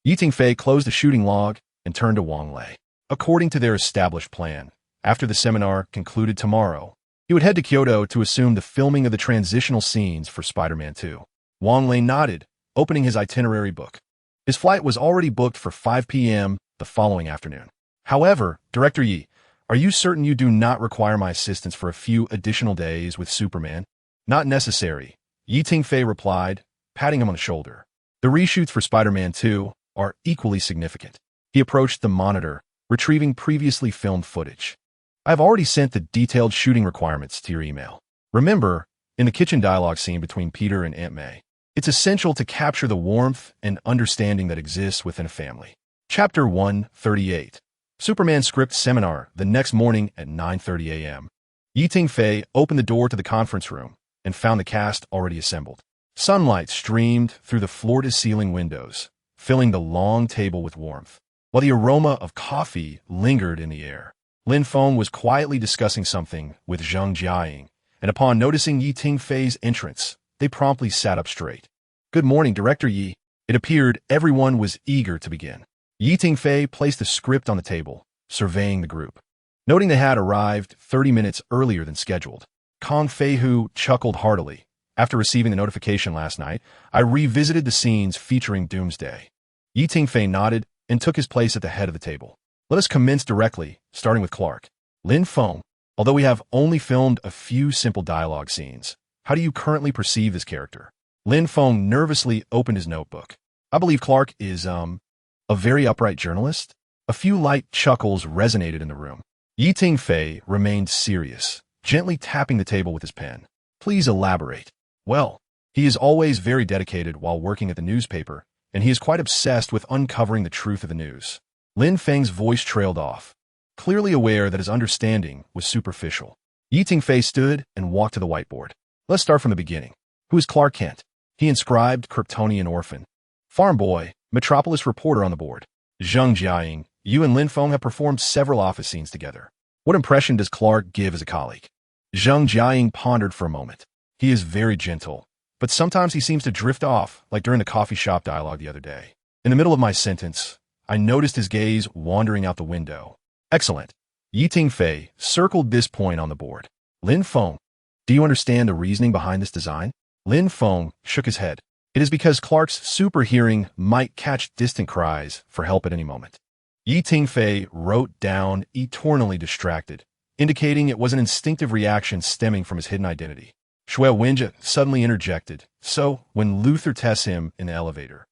Tingfei closed the shooting log and turned to Wang Lei. According to their established plan, after the seminar concluded tomorrow, he would head to Kyoto to assume the filming of the transitional scenes for Spider-Man 2. Wang Lei nodded, opening his itinerary book. His flight was already booked for 5 p.m. the following afternoon. "However, Director Yi, are you certain you do not require my assistance for a few additional days with Superman?" "Not necessary," Tingfei replied, patting him on the shoulder. "The reshoots for Spider-Man 2 are equally significant." He approached the monitor, retrieving previously filmed footage. "I have already sent the detailed shooting requirements to your email. Remember, in the kitchen dialogue scene between Peter and Aunt May, it's essential to capture the warmth and understanding that exists within a family." Chapter 138. Superman Script Seminar the next morning at 9:30 a.m. Tingfei opened the door to the conference room and found the cast already assembled. Sunlight streamed through the floor-to-ceiling windows, filling the long table with warmth, while the aroma of coffee lingered in the air. Lin Feng was quietly discussing something with Zhang Jiaying, and upon noticing Tingfei's entrance, they promptly sat up straight. "Good morning, Director Yi." It appeared everyone was eager to begin. Tingfei placed the script on the table, surveying the group. Noting they had arrived 30 minutes earlier than scheduled, Kong Feihu chuckled heartily. "After receiving the notification last night, I revisited the scenes featuring Doomsday." Tingfei nodded and took his place at the head of the table. "Let us commence directly, starting with Clark. Lin Feng, although we have only filmed a few simple dialogue scenes, how do you currently perceive this character?" Lin Feng nervously opened his notebook. "I believe Clark is, a very upright journalist." A few light chuckles resonated in the room. Tingfei remained serious, gently tapping the table with his pen. "Please elaborate." "Well, he is always very dedicated while working at the newspaper, and he is quite obsessed with uncovering the truth of the news." Lin Feng's voice trailed off, clearly aware that his understanding was superficial. Tingfei stood and walked to the whiteboard. "Let's start from the beginning. Who is Clark Kent?" He inscribed Kryptonian orphan. "Farm boy, Metropolis reporter" on the board. "Zhang Jiaying, you and Lin Feng have performed several office scenes together. What impression does Clark give as a colleague?" Zhang Jiaying pondered for a moment. "He is very gentle, but sometimes he seems to drift off, like during the coffee shop dialogue the other day. In the middle of my sentence, I noticed his gaze wandering out the window." "Excellent." Tingfei circled this point on the board. "Lin Feng, do you understand the reasoning behind this design?" Lin Feng shook his head. "It is because Clark's super hearing might catch distant cries for help at any moment." Tingfei wrote down "eternally distracted," indicating it was an instinctive reaction stemming from his hidden identity. Shui Wenjie suddenly interjected, "So, when Luther tests him in the elevator."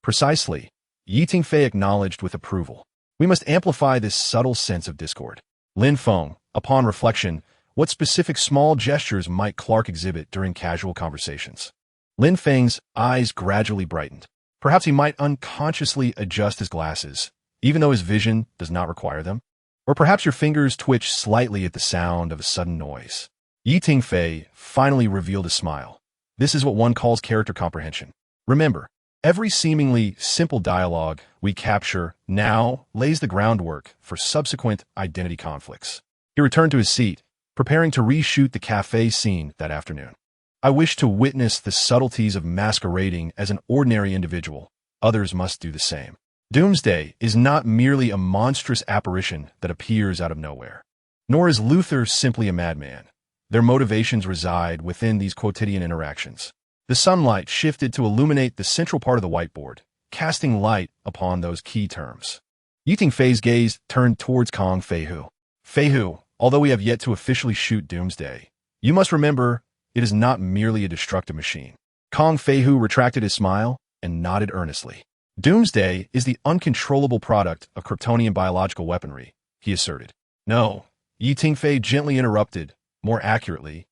"Precisely," Tingfei acknowledged with approval. "We must amplify this subtle sense of discord." Lin Feng, upon reflection, what specific small gestures might Clark exhibit during casual conversations? Lin Feng's eyes gradually brightened. Perhaps he might unconsciously adjust his glasses, even though his vision does not require them. Or perhaps your fingers twitch slightly at the sound of a sudden noise. Tingfei finally revealed a smile. "This is what one calls character comprehension. Remember, Every seemingly simple dialogue we capture now lays the groundwork for subsequent identity conflicts. He returned to his seat, preparing to reshoot the cafe scene that afternoon. I wish to witness the subtleties of masquerading as an ordinary individual. Others must do the same. Doomsday is not merely a monstrous apparition that appears out of nowhere. Nor is Luther simply a madman. Their motivations reside within these quotidian interactions. The sunlight shifted to illuminate the central part of the whiteboard, casting light upon those key terms. Tingfei's gaze turned towards Kong Feihu. Feihu, although we have yet to officially shoot Doomsday, you must remember it is not merely a destructive machine. Kong Feihu retracted his smile and nodded earnestly. Doomsday is the uncontrollable product of Kryptonian biological weaponry, he asserted. No, Tingfei gently interrupted. More accurately,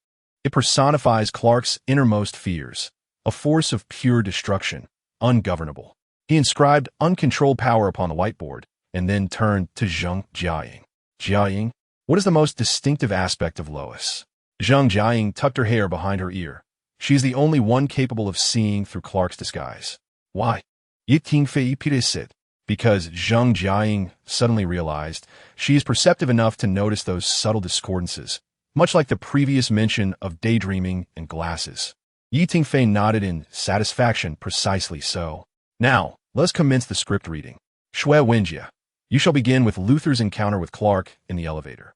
it personifies Clark's innermost fears, a force of pure destruction, ungovernable. He inscribed uncontrolled power upon the whiteboard, and then turned to Zheng Jiaying. Jiaying, what is the most distinctive aspect of Lois? Zheng Jiaying tucked her hair behind her ear. She is the only one capable of seeing through Clark's disguise. Why? Tingfei repeated. Because Zheng Jiaying suddenly realized she is perceptive enough to notice those subtle discordances, much like the previous mention of daydreaming and glasses. Tingfei nodded in satisfaction. Precisely so. Now, let us commence the script reading. Shui Wenjie, you shall begin with Luther's encounter with Clark in the elevator.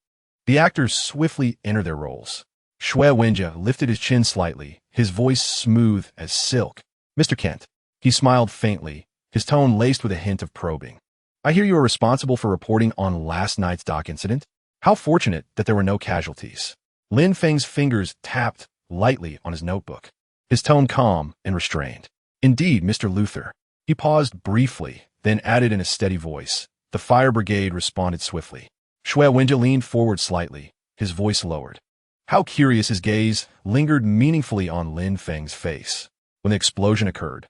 The actors swiftly enter their roles. Shui Wenjie lifted his chin slightly, his voice smooth as silk. Mr. Kent. He smiled faintly, his tone laced with a hint of probing. I hear you are responsible for reporting on last night's dock incident. How fortunate that there were no casualties. Lin Feng's fingers tapped lightly on his notebook, his tone calm and restrained. Indeed, Mr. Luther. He paused briefly, then added in a steady voice. The fire brigade responded swiftly. Shui Wenjie leaned forward slightly, his voice lowered. How curious his gaze lingered meaningfully on Lin Feng's face. When the explosion occurred,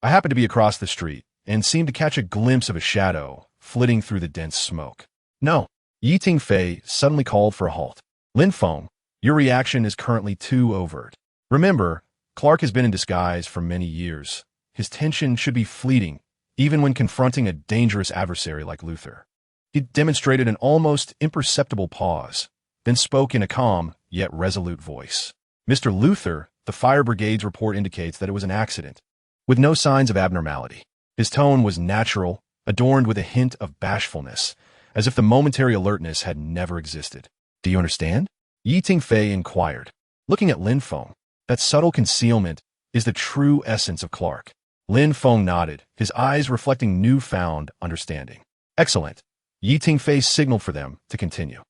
I happened to be across the street and seemed to catch a glimpse of a shadow flitting through the dense smoke. No. Tingfei suddenly called for a halt. Lin Feng, your reaction is currently too overt. Remember, Clark has been in disguise for many years. His tension should be fleeting, even when confronting a dangerous adversary like Luther. He demonstrated an almost imperceptible pause, then spoke in a calm, yet resolute voice. Mr. Luther, the fire brigade's report indicates that it was an accident, with no signs of abnormality. His tone was natural, adorned with a hint of bashfulness, as if the momentary alertness had never existed. Do you understand? Tingfei inquired. Looking at Lin Feng, that subtle concealment is the true essence of Clark. Lin Feng nodded, his eyes reflecting newfound understanding. Excellent. Tingfei signaled for them to continue.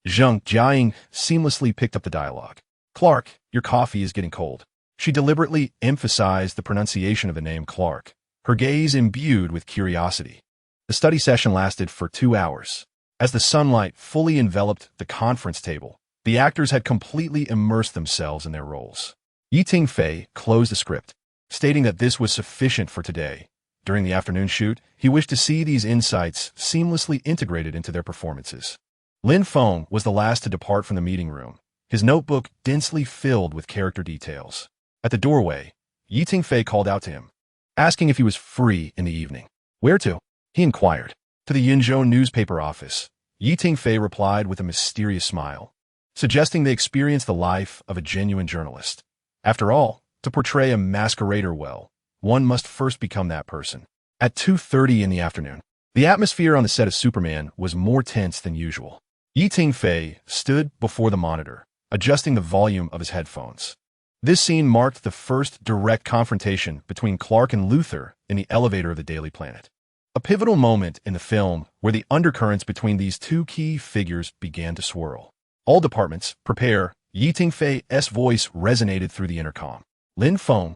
Zheng Jiaying seamlessly picked up the dialogue. Clark, your coffee is getting cold. She deliberately emphasized the pronunciation of the name Clark, her gaze imbued with curiosity. The study session lasted for 2 hours. As the sunlight fully enveloped the conference table, the actors had completely immersed themselves in their roles. Tingfei closed the script, stating that this was sufficient for today. During the afternoon shoot, he wished to see these insights seamlessly integrated into their performances. Lin Feng was the last to depart from the meeting room, his notebook densely filled with character details. At the doorway, Tingfei called out to him, asking if he was free in the evening. Where to? He inquired. To the Yinzhou newspaper office. Tingfei replied with a mysterious smile, suggesting they experience the life of a genuine journalist. After all, to portray a masquerader well, one must first become that person. At 2:30 in the afternoon, the atmosphere on the set of Superman was more tense than usual. Tingfei stood before the monitor, adjusting the volume of his headphones. This scene marked the first direct confrontation between Clark and Luther in the elevator of the Daily Planet. A pivotal moment in the film where the undercurrents between these two key figures began to swirl. All departments, prepare. Tingfei's voice resonated through the intercom. Lin Feng,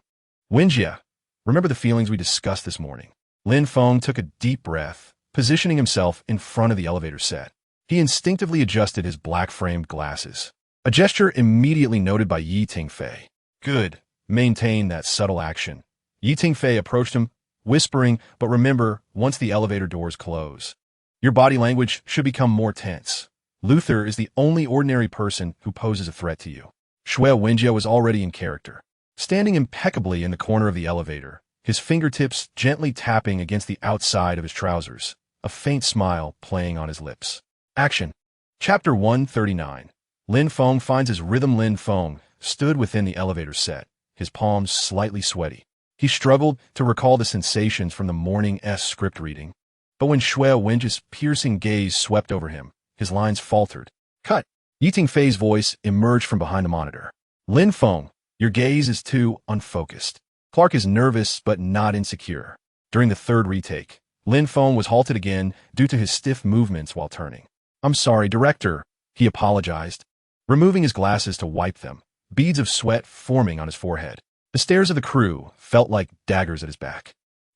Wenjie, remember the feelings we discussed this morning. Lin Feng took a deep breath, positioning himself in front of the elevator set. He instinctively adjusted his black-framed glasses, a gesture immediately noted by Tingfei. Good. Maintain that subtle action. Tingfei approached him, whispering, but remember, once the elevator doors close, your body language should become more tense. Luther is the only ordinary person who poses a threat to you. Shui Wenjie was already in character. Standing impeccably in the corner of the elevator, his fingertips gently tapping against the outside of his trousers, a faint smile playing on his lips. Action. Chapter 139. Lin Feng finds his rhythm. Lin Feng stood within the elevator set, his palms slightly sweaty. He struggled to recall the sensations from the morning's script reading. But when Shui Wenji's piercing gaze swept over him, his lines faltered. Cut. Tingfei's voice emerged from behind the monitor. Lin Feng, your gaze is too unfocused. Clark is nervous but not insecure. During the third retake, Lin Feng was halted again due to his stiff movements while turning. I'm sorry, director, he apologized, removing his glasses to wipe them, beads of sweat forming on his forehead. The stares of the crew felt like daggers at his back.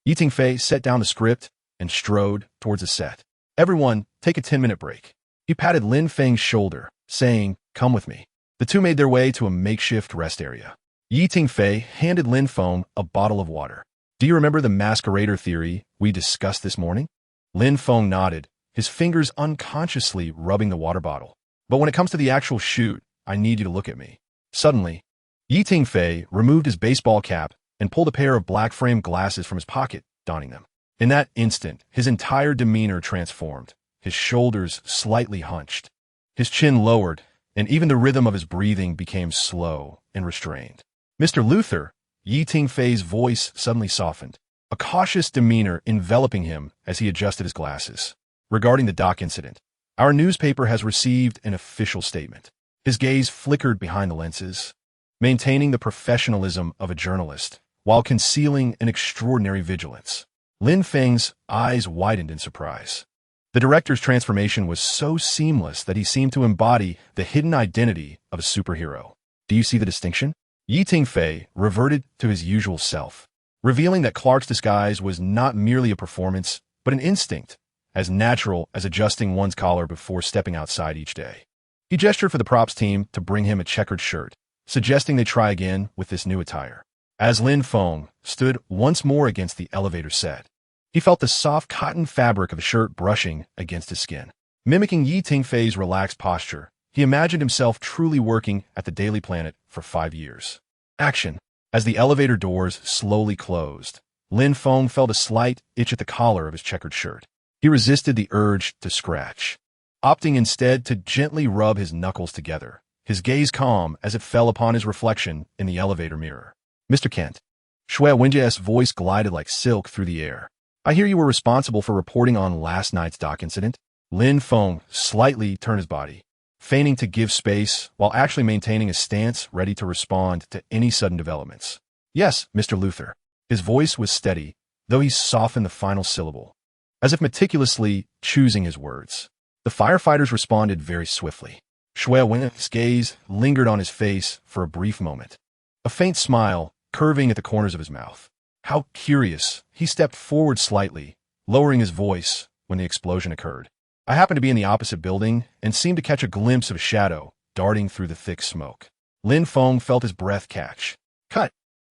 Tingfei set down the script and strode towards the set. Everyone, take a 10-minute break. He patted Lin Feng's shoulder, saying, come with me. The two made their way to a makeshift rest area. Tingfei handed Lin Feng a bottle of water. Do you remember the masquerader theory we discussed this morning? Lin Feng nodded, his fingers unconsciously rubbing the water bottle. But when it comes to the actual shoot, I need you to look at me. Suddenly, Tingfei removed his baseball cap and pulled a pair of black-framed glasses from his pocket, donning them. In that instant, his entire demeanor transformed, his shoulders slightly hunched, his chin lowered, and even the rhythm of his breathing became slow and restrained. Mr. Luther, Tingfei's voice suddenly softened, a cautious demeanor enveloping him as he adjusted his glasses. Regarding the dock incident, our newspaper has received an official statement. His gaze flickered behind the lenses, maintaining the professionalism of a journalist while concealing an extraordinary vigilance. Lin Feng's eyes widened in surprise. The director's transformation was so seamless that he seemed to embody the hidden identity of a superhero. Do you see the distinction? Tingfei reverted to his usual self, revealing that Clark's disguise was not merely a performance, but an instinct, as natural as adjusting one's collar before stepping outside each day. He gestured for the props team to bring him a checkered shirt, suggesting they try again with this new attire. As Lin Feng stood once more against the elevator set, he felt the soft cotton fabric of the shirt brushing against his skin. Mimicking Tingfei's relaxed posture, he imagined himself truly working at the Daily Planet for 5 years. Action. As the elevator doors slowly closed, Lin Feng felt a slight itch at the collar of his checkered shirt. He resisted the urge to scratch, opting instead to gently rub his knuckles together, his gaze calm as it fell upon his reflection in the elevator mirror. Mr. Kent. Shui Wenji's voice glided like silk through the air. I hear you were responsible for reporting on last night's dock incident. Lin Feng slightly turned his body, feigning to give space while actually maintaining a stance ready to respond to any sudden developments. Yes, Mr. Luther. His voice was steady, though he softened the final syllable, as if meticulously choosing his words. The firefighters responded very swiftly. Shui Wenji's gaze lingered on his face for a brief moment, a faint smile curving at the corners of his mouth. How curious. He stepped forward slightly, lowering his voice when the explosion occurred. I happened to be in the opposite building and seemed to catch a glimpse of a shadow darting through the thick smoke. Lin Feng felt his breath catch. Cut.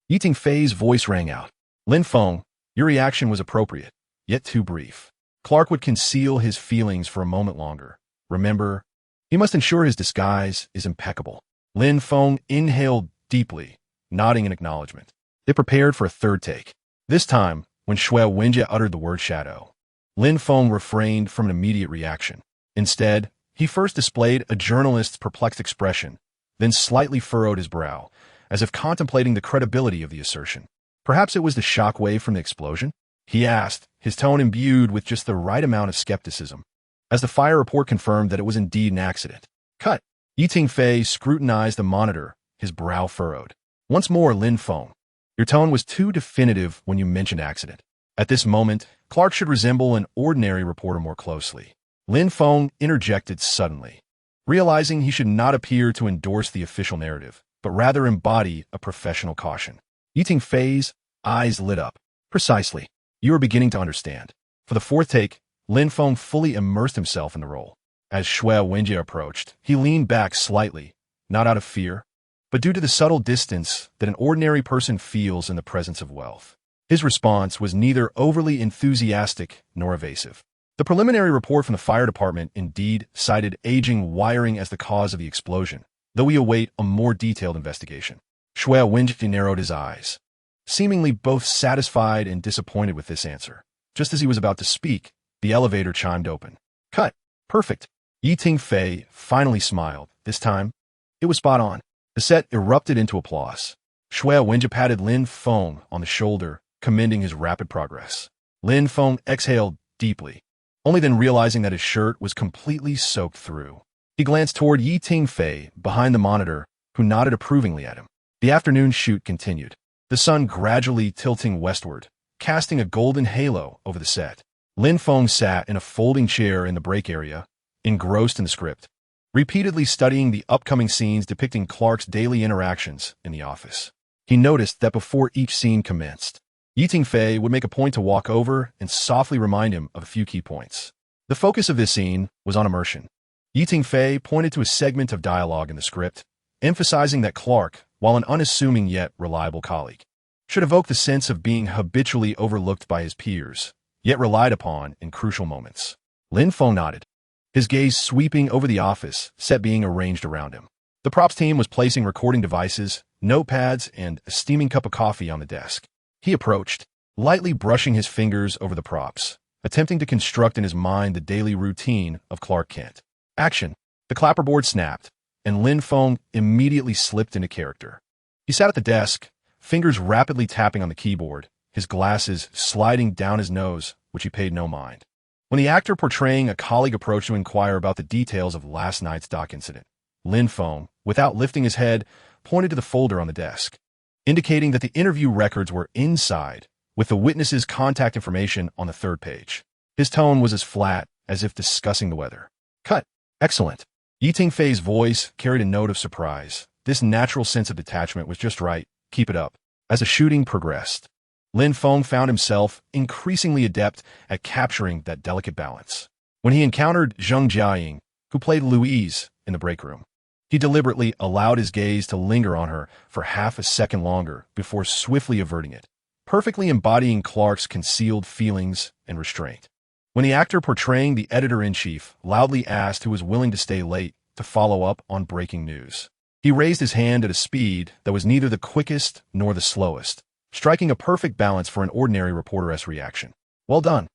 Tingfei's voice rang out. Lin Feng, your reaction was appropriate, yet too brief. Clark would conceal his feelings for a moment longer. Remember, he must ensure his disguise is impeccable. Lin Feng inhaled deeply, nodding in acknowledgement. They prepared for a third take. This time, when Shui Wenji uttered the word shadow, Lin Feng refrained from an immediate reaction. Instead, he first displayed a journalist's perplexed expression, then slightly furrowed his brow, as if contemplating the credibility of the assertion. Perhaps it was the shockwave from the explosion? He asked, his tone imbued with just the right amount of skepticism, as the fire report confirmed that it was indeed an accident. Cut. Tingfei scrutinized the monitor, his brow furrowed. Once more, Lin Feng. Your tone was too definitive when you mentioned accident. At this moment, Clark should resemble an ordinary reporter more closely. Lin Feng interjected suddenly, realizing he should not appear to endorse the official narrative, but rather embody a professional caution. Tingfei's eyes lit up. Precisely. You are beginning to understand. For the fourth take, Lin Feng fully immersed himself in the role. As Shui Wenji approached, he leaned back slightly, not out of fear, but due to the subtle distance that an ordinary person feels in the presence of wealth. His response was neither overly enthusiastic nor evasive. The preliminary report from the fire department indeed cited aging wiring as the cause of the explosion, though we await a more detailed investigation. Shui Wenji narrowed his eyes, seemingly both satisfied and disappointed with this answer. Just as he was about to speak, the elevator chimed open. Cut. Perfect. Tingfei finally smiled. This time, it was spot on. The set erupted into applause. Shui Wenjia patted Lin Feng on the shoulder, commending his rapid progress. Lin Feng exhaled deeply, only then realizing that his shirt was completely soaked through. He glanced toward Tingfei behind the monitor, who nodded approvingly at him. The afternoon shoot continued, the sun gradually tilting westward, casting a golden halo over the set. Lin Feng sat in a folding chair in the break area, engrossed in the script, repeatedly studying the upcoming scenes depicting Clark's daily interactions in the office. He noticed that before each scene commenced, Tingfei would make a point to walk over and softly remind him of a few key points. The focus of this scene was on immersion. Tingfei pointed to a segment of dialogue in the script, emphasizing that Clark, while an unassuming yet reliable colleague, should evoke the sense of being habitually overlooked by his peers, yet relied upon in crucial moments. Lin Feng nodded, his gaze sweeping over the office set being arranged around him. The props team was placing recording devices, notepads, and a steaming cup of coffee on the desk. He approached, lightly brushing his fingers over the props, attempting to construct in his mind the daily routine of Clark Kent. Action. The clapperboard snapped, and Lin Feng immediately slipped into character. He sat at the desk, fingers rapidly tapping on the keyboard, his glasses sliding down his nose, which he paid no mind. When the actor portraying a colleague approached to inquire about the details of last night's dock incident, Lin Feng, without lifting his head, pointed to the folder on the desk, indicating that the interview records were inside, with the witness's contact information on the third page. His tone was as flat as if discussing the weather. Cut. Excellent. Tingfei's voice carried a note of surprise. This natural sense of detachment was just right. Keep it up. As the shooting progressed, Lin Feng found himself increasingly adept at capturing that delicate balance. When he encountered Zheng Jiaying, who played Louise in the break room, he deliberately allowed his gaze to linger on her for half a second longer before swiftly averting it, perfectly embodying Clark's concealed feelings and restraint. When the actor portraying the editor-in-chief loudly asked who was willing to stay late to follow up on breaking news, he raised his hand at a speed that was neither the quickest nor the slowest, striking a perfect balance for an ordinary reporter-esque reaction. Well done.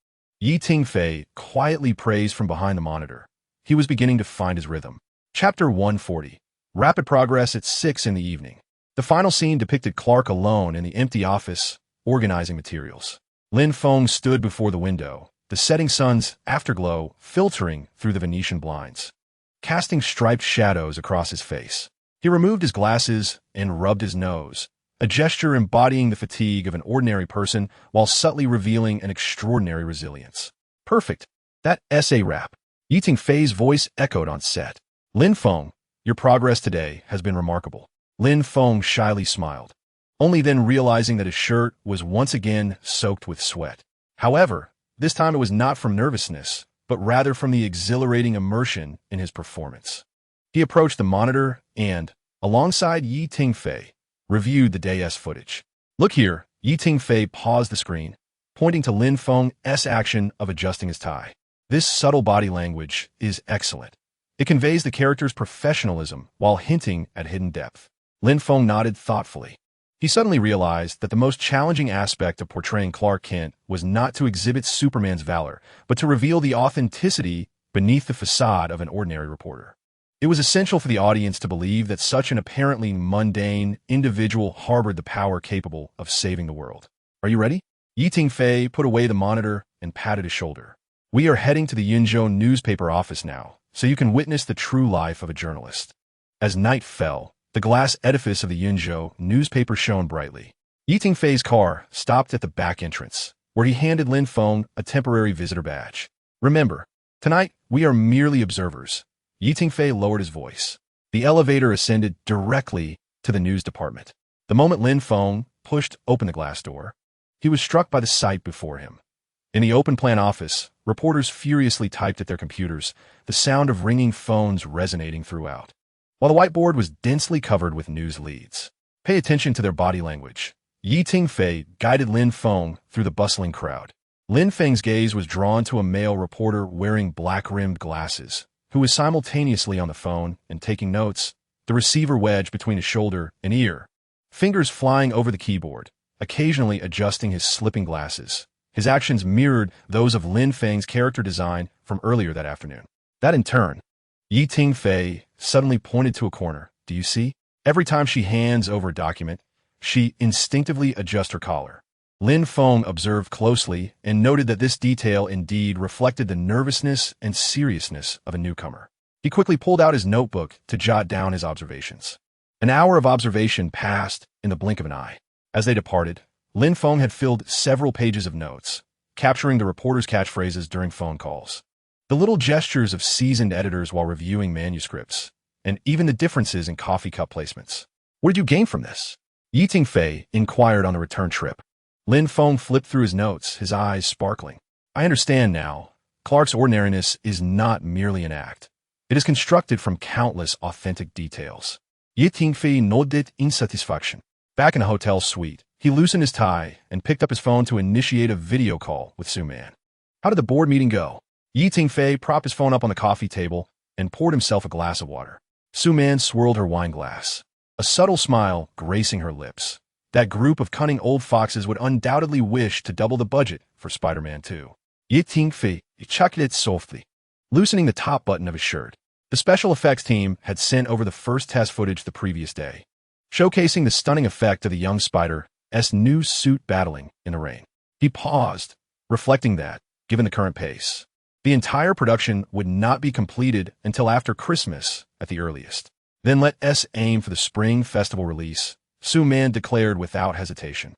Tingfei quietly praised from behind the monitor. He was beginning to find his rhythm. Chapter 140. Rapid progress at 6 in the evening. The final scene depicted Clark alone in the empty office, organizing materials. Lin Feng stood before the window, the setting sun's afterglow filtering through the Venetian blinds, casting striped shadows across his face. He removed his glasses and rubbed his nose, a gesture embodying the fatigue of an ordinary person while subtly revealing an extraordinary resilience. Perfect. That essay wrap. Tingfei's voice echoed on set. Lin Feng, your progress today has been remarkable. Lin Feng shyly smiled, only then realizing that his shirt was once again soaked with sweat. However, this time it was not from nervousness, but rather from the exhilarating immersion in his performance. He approached the monitor and, alongside Tingfei, reviewed the day's footage. Look here, Tingfei paused the screen, pointing to Lin Feng's action of adjusting his tie. This subtle body language is excellent. It conveys the character's professionalism while hinting at hidden depth. Lin Feng nodded thoughtfully. He suddenly realized that the most challenging aspect of portraying Clark Kent was not to exhibit Superman's valor, but to reveal the authenticity beneath the facade of an ordinary reporter. It was essential for the audience to believe that such an apparently mundane individual harbored the power capable of saving the world. Are you ready? Tingfei put away the monitor and patted his shoulder. We are heading to the Yunzhou newspaper office now, so you can witness the true life of a journalist. As night fell, the glass edifice of the Yunzhou newspaper shone brightly. Tingfei's car stopped at the back entrance, where he handed Lin Feng a temporary visitor badge. Remember, tonight we are merely observers. Tingfei lowered his voice. The elevator ascended directly to the news department. The moment Lin Feng pushed open the glass door, he was struck by the sight before him. In the open-plan office, reporters furiously typed at their computers, the sound of ringing phones resonating throughout, while the whiteboard was densely covered with news leads. Pay attention to their body language. Tingfei guided Lin Feng through the bustling crowd. Lin Feng's gaze was drawn to a male reporter wearing black-rimmed glasses, who was simultaneously on the phone and taking notes, the receiver wedged between his shoulder and ear, fingers flying over the keyboard, occasionally adjusting his slipping glasses. His actions mirrored those of Lin Feng's character design from earlier that afternoon. That in turn, Tingfei suddenly pointed to a corner. Do you see? Every time she hands over a document, she instinctively adjusts her collar. Lin Feng observed closely and noted that this detail indeed reflected the nervousness and seriousness of a newcomer. He quickly pulled out his notebook to jot down his observations. An hour of observation passed in the blink of an eye. As they departed, Lin Feng had filled several pages of notes, capturing the reporter's catchphrases during phone calls, the little gestures of seasoned editors while reviewing manuscripts, and even the differences in coffee cup placements. What did you gain from this? Tingfei inquired on the return trip. Lin Feng flipped through his notes, his eyes sparkling. I understand now. Clark's ordinariness is not merely an act. It is constructed from countless authentic details. Tingfei nodded in satisfaction. Back in a hotel suite, he loosened his tie and picked up his phone to initiate a video call with Su Man. How did the board meeting go? Tingfei propped his phone up on the coffee table and poured himself a glass of water. Su Man swirled her wine glass, a subtle smile gracing her lips. That group of cunning old foxes would undoubtedly wish to double the budget for Spider-Man 2. Tingfei chuckled softly, loosening the top button of his shirt. The special effects team had sent over the first test footage the previous day, showcasing the stunning effect of the young Spider's new suit battling in the rain. He paused, reflecting that, given the current pace, the entire production would not be completed until after Christmas at the earliest. Then let us aim for the spring festival release, Su Man declared without hesitation,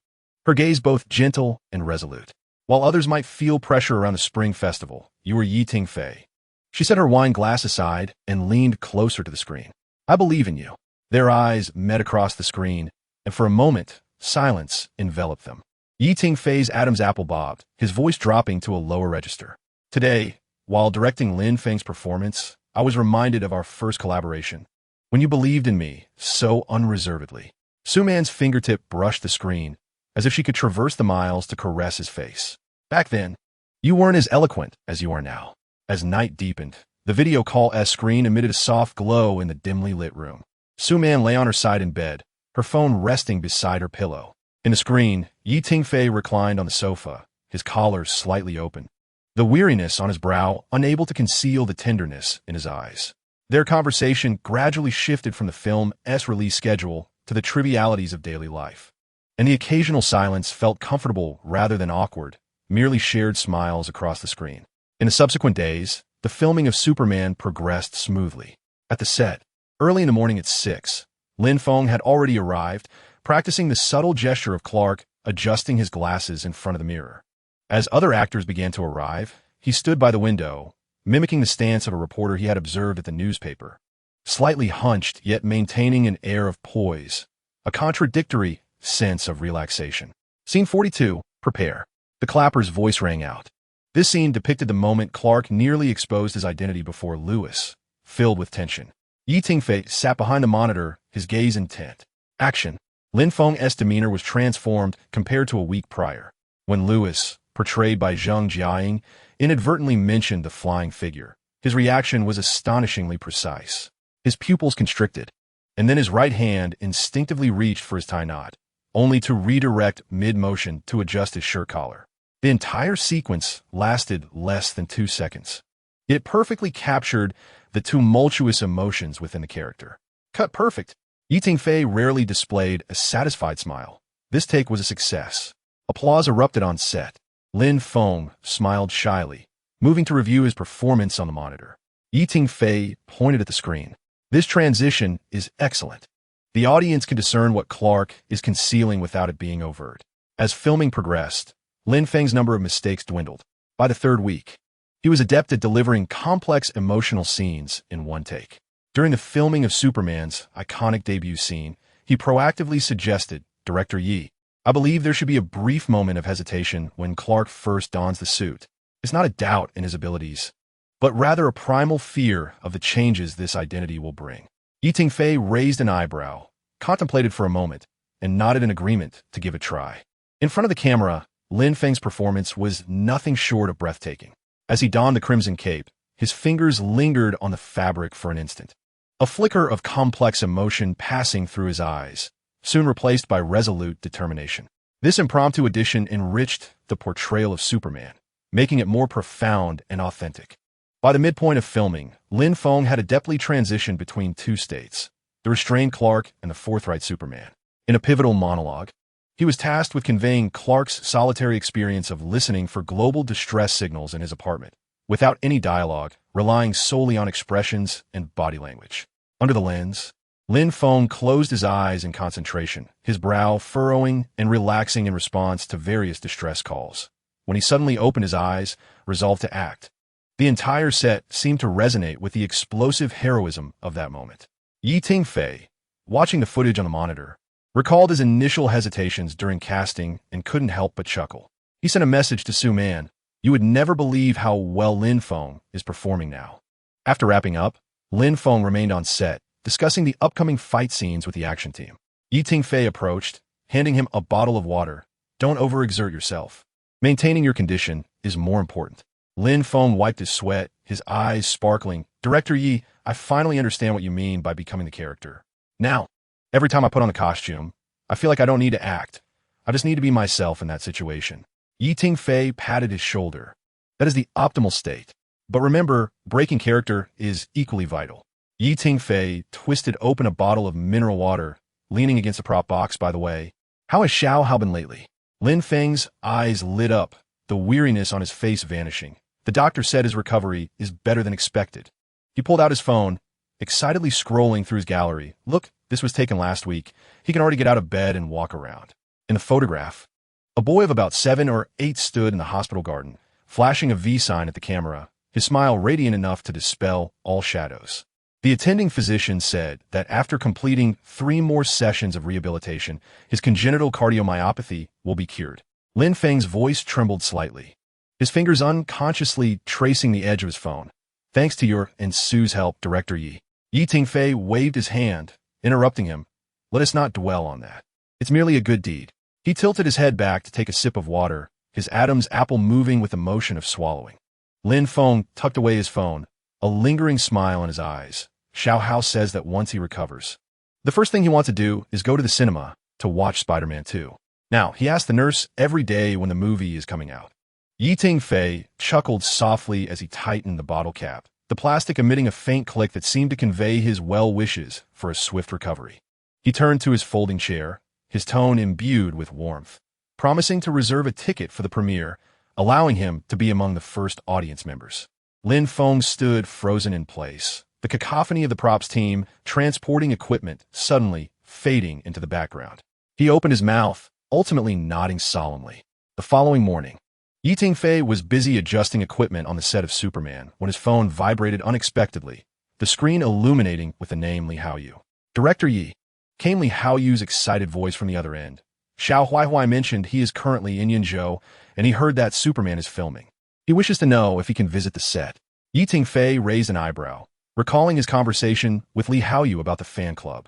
her gaze both gentle and resolute. While others might feel pressure around the spring festival, you are Tingfei. She set her wine glass aside and leaned closer to the screen. I believe in you. Their eyes met across the screen, and for a moment, silence enveloped them. Tingfei's Adam's apple bobbed, his voice dropping to a lower register. Today, while directing Lin Feng's performance, I was reminded of our first collaboration, when you believed in me so unreservedly. Su Man's fingertip brushed the screen, as if she could traverse the miles to caress his face. Back then, you weren't as eloquent as you are now. As night deepened, the video call screen emitted a soft glow in the dimly lit room. Su Man lay on her side in bed, her phone resting beside her pillow. In the screen, Tingfei reclined on the sofa, his collar slightly open, the weariness on his brow unable to conceal the tenderness in his eyes. Their conversation gradually shifted from the film's release schedule to the trivialities of daily life, and the occasional silence felt comfortable rather than awkward, merely shared smiles across the screen. In the subsequent days, the filming of Superman progressed smoothly. At the set, early in the morning at 6, Lin Feng had already arrived, practicing the subtle gesture of Clark adjusting his glasses in front of the mirror. As other actors began to arrive, he stood by the window, mimicking the stance of a reporter he had observed at the newspaper, slightly hunched yet maintaining an air of poise, a contradictory sense of relaxation. Scene 42, prepare. The clapper's voice rang out. This scene depicted the moment Clark nearly exposed his identity before Lewis, filled with tension. Tingfei sat behind the monitor, his gaze intent. Action. Lin Feng's demeanor was transformed compared to a week prior, when Lewis, portrayed by Zheng Jiaying, inadvertently mentioned the flying figure. His reaction was astonishingly precise. His pupils constricted, and then his right hand instinctively reached for his tie knot, only to redirect mid-motion to adjust his shirt collar. The entire sequence lasted less than 2 seconds. It perfectly captured the tumultuous emotions within the character. Cut perfect. Tingfei rarely displayed a satisfied smile. This take was a success. Applause erupted on set. Lin Feng smiled shyly, moving to review his performance on the monitor. Tingfei pointed at the screen. This transition is excellent. The audience can discern what Clark is concealing without it being overt. As filming progressed, Lin Feng's number of mistakes dwindled. By the third week, he was adept at delivering complex emotional scenes in one take. During the filming of Superman's iconic debut scene, he proactively suggested, Director Yi, I believe there should be a brief moment of hesitation when Clark first dons the suit. It's not a doubt in his abilities, but rather a primal fear of the changes this identity will bring. Tingfei raised an eyebrow, contemplated for a moment, and nodded in agreement to give it a try. In front of the camera, Lin Feng's performance was nothing short of breathtaking. As he donned the crimson cape, his fingers lingered on the fabric for an instant. A flicker of complex emotion passing through his eyes, soon replaced by resolute determination. This impromptu addition enriched the portrayal of Superman, making it more profound and authentic. By the midpoint of filming, Lin Feng had adeptly transitioned between two states, the restrained Clark and the forthright Superman. In a pivotal monologue, he was tasked with conveying Clark's solitary experience of listening for global distress signals in his apartment, without any dialogue, relying solely on expressions and body language. Under the lens, Lin Feng closed his eyes in concentration, his brow furrowing and relaxing in response to various distress calls. When he suddenly opened his eyes, resolved to act, the entire set seemed to resonate with the explosive heroism of that moment. Tingfei, watching the footage on the monitor, recalled his initial hesitations during casting and couldn't help but chuckle. He sent a message to Su Man, "You would never believe how well Lin Feng is performing now." After wrapping up, Lin Feng remained on set, discussing the upcoming fight scenes with the action team. Tingfei approached, handing him a bottle of water. "Don't overexert yourself. Maintaining your condition is more important." Lin Feng wiped his sweat, his eyes sparkling. "Director Yi, I finally understand what you mean by becoming the character. Now, every time I put on the costume, I feel like I don't need to act. I just need to be myself in that situation." Tingfei patted his shoulder. "That is the optimal state. But remember, breaking character is equally vital." Tingfei twisted open a bottle of mineral water, leaning against the prop box. "By the way, how has Xiao Hao been lately?" Lin Feng's eyes lit up, the weariness on his face vanishing. "The doctor said his recovery is better than expected." He pulled out his phone, excitedly scrolling through his gallery. "Look, this was taken last week. He can already get out of bed and walk around." In the photograph, a boy of about 7 or 8 stood in the hospital garden, flashing a V sign at the camera, his smile radiant enough to dispel all shadows. The attending physician said that after completing 3 more sessions of rehabilitation, his congenital cardiomyopathy will be cured. Lin Feng's voice trembled slightly, his fingers unconsciously tracing the edge of his phone. "Thanks to your and Sue's help, Director Yi." Tingfei waved his hand, interrupting him. "Let us not dwell on that. It's merely a good deed." He tilted his head back to take a sip of water, his Adam's apple moving with the motion of swallowing. Lin Feng tucked away his phone, a lingering smile in his eyes. "Xiao Hao says that once he recovers, the first thing he wants to do is go to the cinema to watch Spider-Man 2. Now, he asks the nurse every day when the movie is coming out." Tingfei chuckled softly as he tightened the bottle cap, the plastic emitting a faint click that seemed to convey his well wishes for a swift recovery. He turned to his folding chair, his tone imbued with warmth, promising to reserve a ticket for the premiere, allowing him to be among the first audience members. Lin Feng stood frozen in place, the cacophony of the props team transporting equipment suddenly fading into the background. He opened his mouth, ultimately nodding solemnly. The following morning, Tingfei was busy adjusting equipment on the set of Superman when his phone vibrated unexpectedly, the screen illuminating with the name Li Haoyu. "Director Yi," came Li Haoyu's excited voice from the other end. "Xiao Huaihuai mentioned he is currently in Yinzhou, and he heard that Superman is filming. He wishes to know if he can visit the set." Tingfei raised an eyebrow, recalling his conversation with Li Haoyu about the fan club.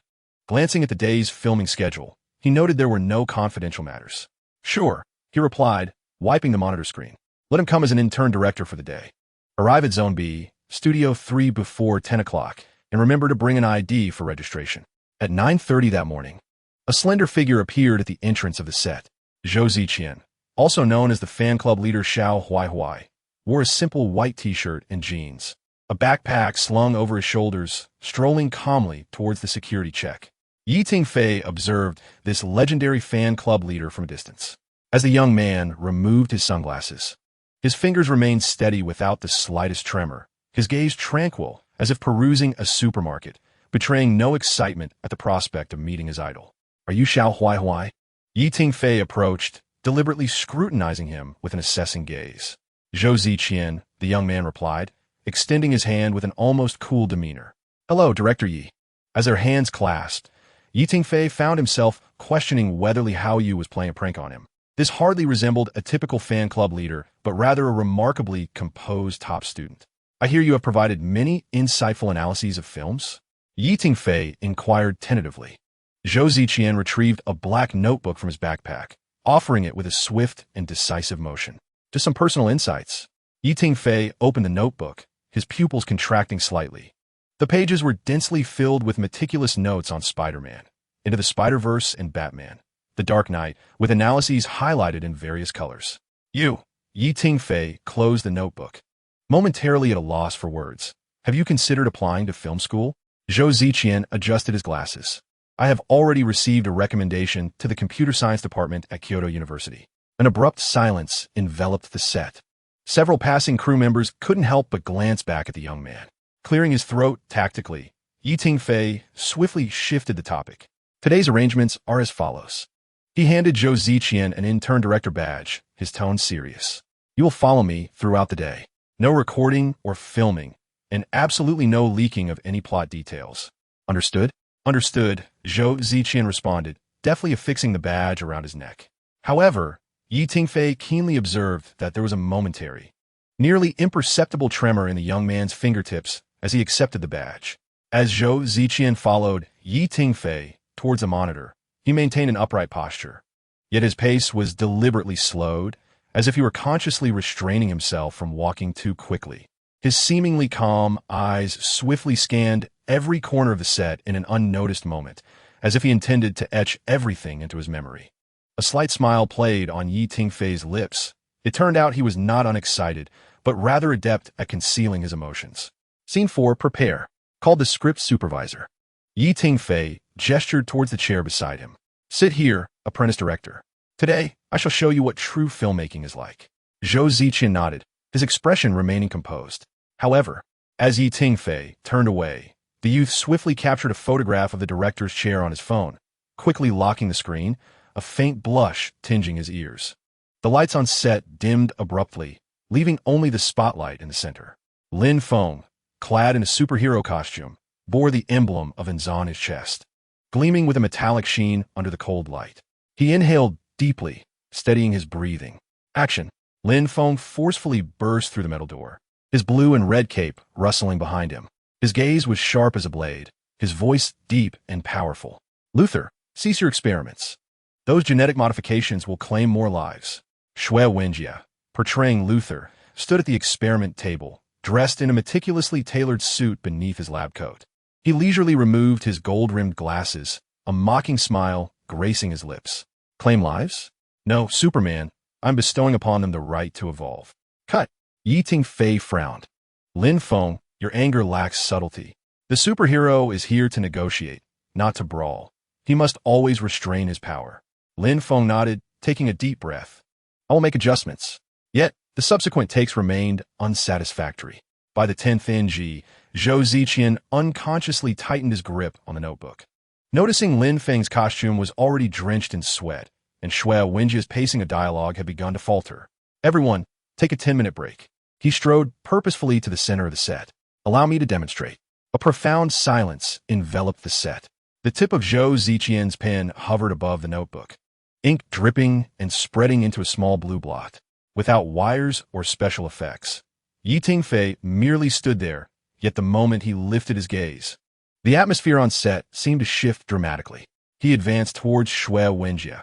Glancing at the day's filming schedule, he noted there were no confidential matters. "Sure," he replied, wiping the monitor screen. "Let him come as an intern director for the day. Arrive at Zone B, Studio 3 before 10 o'clock, and remember to bring an ID for registration." At 9:30 that morning, a slender figure appeared at the entrance of the set. Zhou Ziqian, also known as the fan club leader Xiao Huaihuai, wore a simple white t-shirt and jeans, a backpack slung over his shoulders, strolling calmly towards the security check. Tingfei observed this legendary fan club leader from a distance. As the young man removed his sunglasses, his fingers remained steady without the slightest tremor, his gaze tranquil as if perusing a supermarket, betraying no excitement at the prospect of meeting his idol. "Are you Xiao Huaihuai?" Tingfei approached, deliberately scrutinizing him with an assessing gaze. "Zhou Ziqian," the young man replied, extending his hand with an almost cool demeanor. "Hello, Director Yi." As their hands clasped, Tingfei found himself questioning whether Li Haoyu was playing a prank on him. This hardly resembled a typical fan club leader, but rather a remarkably composed top student. "I hear you have provided many insightful analyses of films?" Tingfei inquired tentatively. Zhou Ziqian retrieved a black notebook from his backpack, offering it with a swift and decisive motion. "Just some personal insights." Tingfei opened the notebook, his pupils contracting slightly. The pages were densely filled with meticulous notes on Spider-Man, Into the Spider-Verse and Batman, The Dark Knight, with analyses highlighted in various colors. Tingfei closed the notebook, momentarily at a loss for words. Have you considered applying to film school? Zhou Ziqian adjusted his glasses. I have already received a recommendation to the computer science department at Kyoto University. An abrupt silence enveloped the set. Several passing crew members couldn't help but glance back at the young man. Clearing his throat tactically, Tingfei swiftly shifted the topic. Today's arrangements are as follows. He handed Zhou Ziqian an intern director badge, his tone serious. You will follow me throughout the day. No recording or filming, and absolutely no leaking of any plot details. Understood? Understood, Zhou Ziqian responded, deftly affixing the badge around his neck. However, Tingfei keenly observed that there was a momentary, nearly imperceptible tremor in the young man's fingertips as he accepted the badge. As Zhou Ziqian followed Tingfei towards the monitor, he maintained an upright posture. Yet his pace was deliberately slowed, as if he were consciously restraining himself from walking too quickly. His seemingly calm eyes swiftly scanned every corner of the set in an unnoticed moment, as if he intended to etch everything into his memory. A slight smile played on Tingfei's lips. It turned out he was not unexcited, but rather adept at concealing his emotions. Scene 4, prepare, called the script supervisor. Tingfei gestured towards the chair beside him. Sit here, apprentice director. Today, I shall show you what true filmmaking is like. Zhou Ziqian nodded, his expression remaining composed. However, as Tingfei turned away, the youth swiftly captured a photograph of the director's chair on his phone, quickly locking the screen, a faint blush tinging his ears. The lights on set dimmed abruptly, leaving only the spotlight in the center. Lin Feng, clad in a superhero costume, bore the emblem of Anzan on his chest, gleaming with a metallic sheen under the cold light. He inhaled deeply, steadying his breathing. Action! Lin Feng forcefully burst through the metal door, his blue and red cape rustling behind him. His gaze was sharp as a blade, his voice deep and powerful. Luther, cease your experiments. Those genetic modifications will claim more lives. Shui Wenjie, portraying Luther, stood at the experiment table, dressed in a meticulously tailored suit beneath his lab coat. He leisurely removed his gold-rimmed glasses, a mocking smile gracing his lips. Claim lives? No, Superman. I'm bestowing upon them the right to evolve. Cut. Tingfei frowned. Lin Feng, your anger lacks subtlety. The superhero is here to negotiate, not to brawl. He must always restrain his power. Lin Feng nodded, taking a deep breath. I will make adjustments. Yet, the subsequent takes remained unsatisfactory. By the 10th NG, Zhou Ziqian unconsciously tightened his grip on the notebook. Noticing Lin Feng's costume was already drenched in sweat, and Shui Wenjie's pacing of dialogue had begun to falter. Everyone, take a 10-minute break. He strode purposefully to the center of the set. Allow me to demonstrate. A profound silence enveloped the set. The tip of Zhou Ziqian's pen hovered above the notebook, ink dripping and spreading into a small blue blot. Without wires or special effects, Tingfei merely stood there, yet the moment he lifted his gaze, the atmosphere on set seemed to shift dramatically. He advanced towards Shui Wenjie,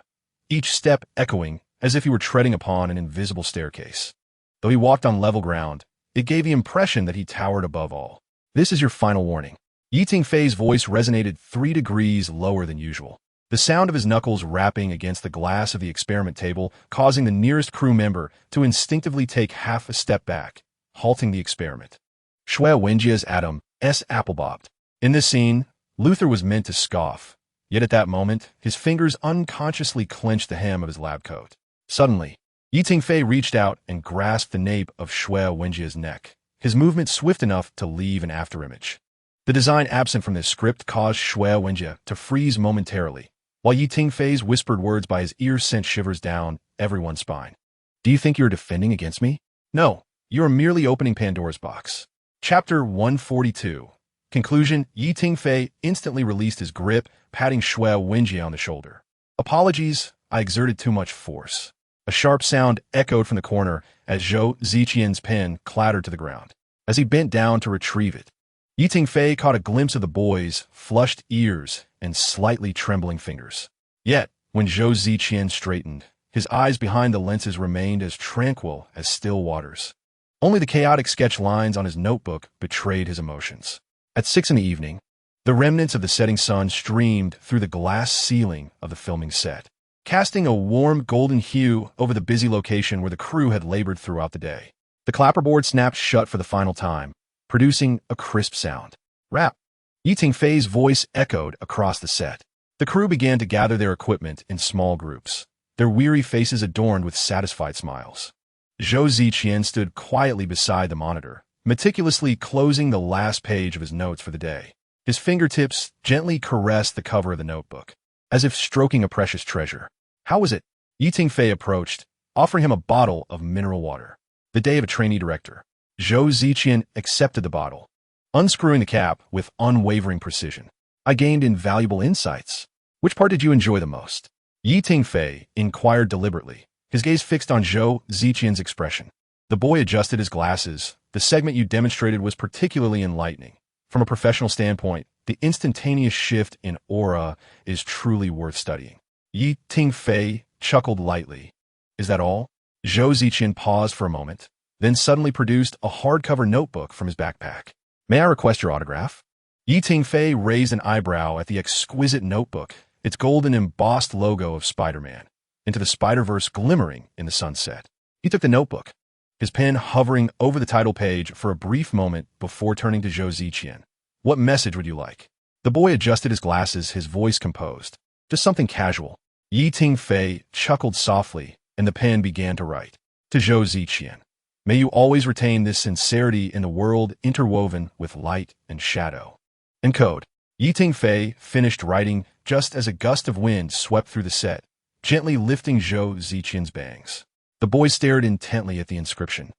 each step echoing as if he were treading upon an invisible staircase. Though he walked on level ground, it gave the impression that he towered above all. This is your final warning. Tingfei's voice resonated 3 degrees lower than usual. The sound of his knuckles rapping against the glass of the experiment table causing the nearest crew member to instinctively take half a step back, halting the experiment. Shui Wenjie's Adam S. applebobbed. In this scene, Luther was meant to scoff, yet at that moment, his fingers unconsciously clenched the hem of his lab coat. Suddenly, Tingfei reached out and grasped the nape of Shui Wenjie's neck, his movement swift enough to leave an afterimage. The design absent from this script caused Shui Wenjie to freeze momentarily, while Tingfei's whispered words by his ears sent shivers down everyone's spine. Do you think you're defending against me? No, you are merely opening Pandora's box. Chapter 142. Conclusion. Tingfei instantly released his grip, patting Shui Wenjie on the shoulder. Apologies, I exerted too much force. A sharp sound echoed from the corner as Zhou Ziqian's pen clattered to the ground. As he bent down to retrieve it, Tingfei caught a glimpse of the boy's flushed ears and slightly trembling fingers. Yet, when Zhou Ziqian straightened, his eyes behind the lenses remained as tranquil as still waters. Only the chaotic sketch lines on his notebook betrayed his emotions. At 6 in the evening, the remnants of the setting sun streamed through the glass ceiling of the filming set. casting a warm golden hue over the busy location where the crew had labored throughout the day. The clapperboard snapped shut for the final time, producing a crisp sound. Rap! Tingfei's voice echoed across the set. The crew began to gather their equipment in small groups, their weary faces adorned with satisfied smiles. Zhou Ziqian stood quietly beside the monitor, meticulously closing the last page of his notes for the day. His fingertips gently caressed the cover of the notebook, as if stroking a precious treasure. How was it? Tingfei approached, offering him a bottle of mineral water. The day of a trainee director. Zhou Ziqian accepted the bottle, unscrewing the cap with unwavering precision. I gained invaluable insights. Which part did you enjoy the most? Tingfei inquired deliberately, his gaze fixed on Zhou Ziqian's expression. The boy adjusted his glasses. The segment you demonstrated was particularly enlightening. From a professional standpoint, the instantaneous shift in aura is truly worth studying. Tingfei chuckled lightly. Is that all? Zhou Ziqian paused for a moment, then suddenly produced a hardcover notebook from his backpack. May I request your autograph? Tingfei raised an eyebrow at the exquisite notebook, its golden embossed logo of Spider-Man, into the Spider-Verse glimmering in the sunset. He took the notebook, his pen hovering over the title page for a brief moment before turning to Zhou Ziqian. What message would you like? The boy adjusted his glasses, his voice composed. Just something casual. Tingfei chuckled softly, and the pen began to write. To Zhou Ziqian. May you always retain this sincerity in the world interwoven with light and shadow. Encode. Tingfei finished writing just as a gust of wind swept through the set, gently lifting Zhou Ziqian's bangs. The boy stared intently at the inscription,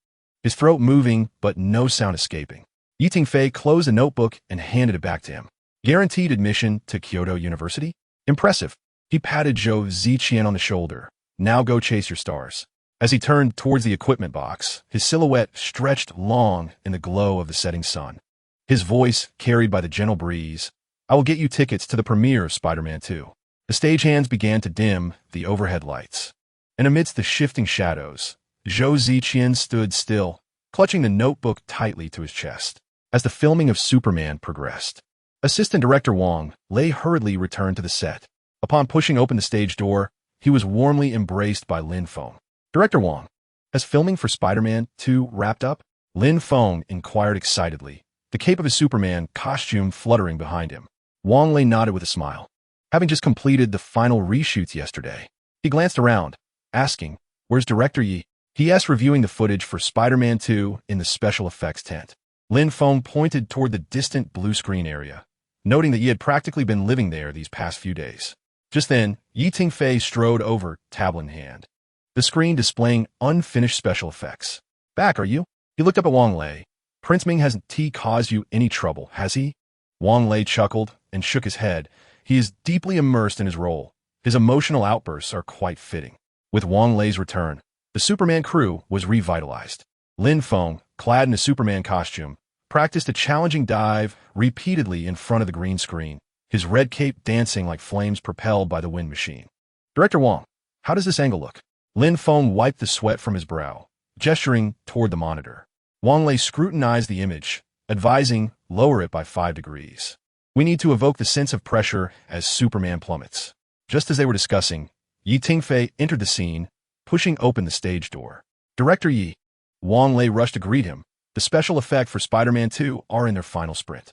his throat moving but no sound escaping. Tingfei closed the notebook and handed it back to him. Guaranteed admission to Kyoto University? Impressive. He patted Zhou Ziqian on the shoulder. Now go chase your stars. As he turned towards the equipment box, his silhouette stretched long in the glow of the setting sun. His voice carried by the gentle breeze. I will get you tickets to the premiere of Spider-Man 2. The stagehands began to dim the overhead lights, and amidst the shifting shadows, Zhou Ziqian stood still, clutching the notebook tightly to his chest. As the filming of Superman progressed, Assistant Director Wong Lei hurriedly returned to the set. Upon pushing open the stage door, he was warmly embraced by Lin Feng. Director Wong, has filming for Spider-Man 2 wrapped up? Lin Feng inquired excitedly, the cape of his Superman costume fluttering behind him. Wong Lei nodded with a smile. Having just completed the final reshoots yesterday, he glanced around, asking, where's Director Yi? He asked, reviewing the footage for Spider-Man 2 in the special effects tent. Lin Feng pointed toward the distant blue screen area, noting that Yi had practically been living there these past few days. Just then, Tingfei strode over, tablet in hand, the screen displaying unfinished special effects. Back, are you? He looked up at Wong Lei. Prince Ming hasn't caused you any trouble, has he? Wong Lei chuckled and shook his head. He is deeply immersed in his role. His emotional outbursts are quite fitting. With Wong Lei's return, the Superman crew was revitalized. Lin Feng, clad in a Superman costume, practiced a challenging dive repeatedly in front of the green screen, his red cape dancing like flames propelled by the wind machine. Director Wong, how does this angle look? Lin Feng wiped the sweat from his brow, gesturing toward the monitor. Wong Lei scrutinized the image, advising, lower it by 5 degrees. We need to evoke the sense of pressure as Superman plummets. Just as they were discussing, Tingfei entered the scene, pushing open the stage door. Director Yi. Wong Lei rushed to greet him. The special effect for Spider-Man 2 are in their final sprint.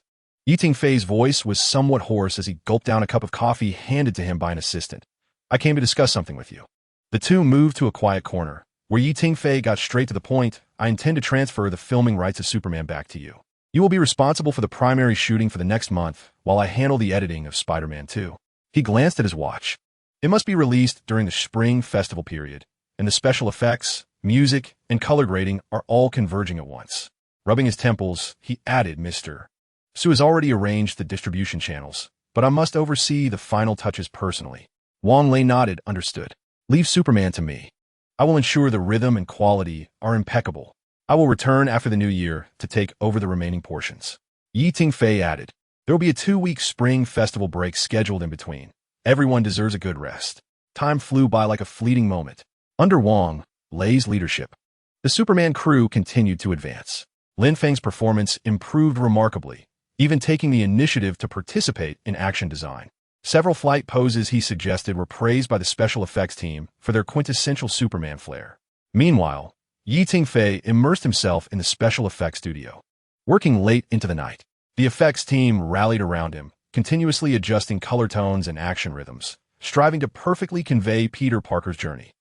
Tingfei's voice was somewhat hoarse as he gulped down a cup of coffee handed to him by an assistant. I came to discuss something with you. The two moved to a quiet corner, where Tingfei got straight to the point. I intend to transfer the filming rights of Superman back to you. You will be responsible for the primary shooting for the next month, while I handle the editing of Spider-Man 2. He glanced at his watch. It must be released during the spring festival period, and the special effects, music, and color grading are all converging at once. Rubbing his temples, he added, Mr. Su has already arranged the distribution channels, but I must oversee the final touches personally. Wong Lei nodded, understood. Leave Superman to me. I will ensure the rhythm and quality are impeccable. I will return after the new year to take over the remaining portions. Tingfei added, there will be a 2-week spring festival break scheduled in between. Everyone deserves a good rest. Time flew by like a fleeting moment. Under Wong Lei's leadership, the Superman crew continued to advance. Lin Feng's performance improved remarkably, even taking the initiative to participate in action design. Several flight poses he suggested were praised by the special effects team for their quintessential Superman flair. Meanwhile, Tingfei immersed himself in the special effects studio. Working late into the night, the effects team rallied around him, continuously adjusting color tones and action rhythms, striving to perfectly convey Peter Parker's journey.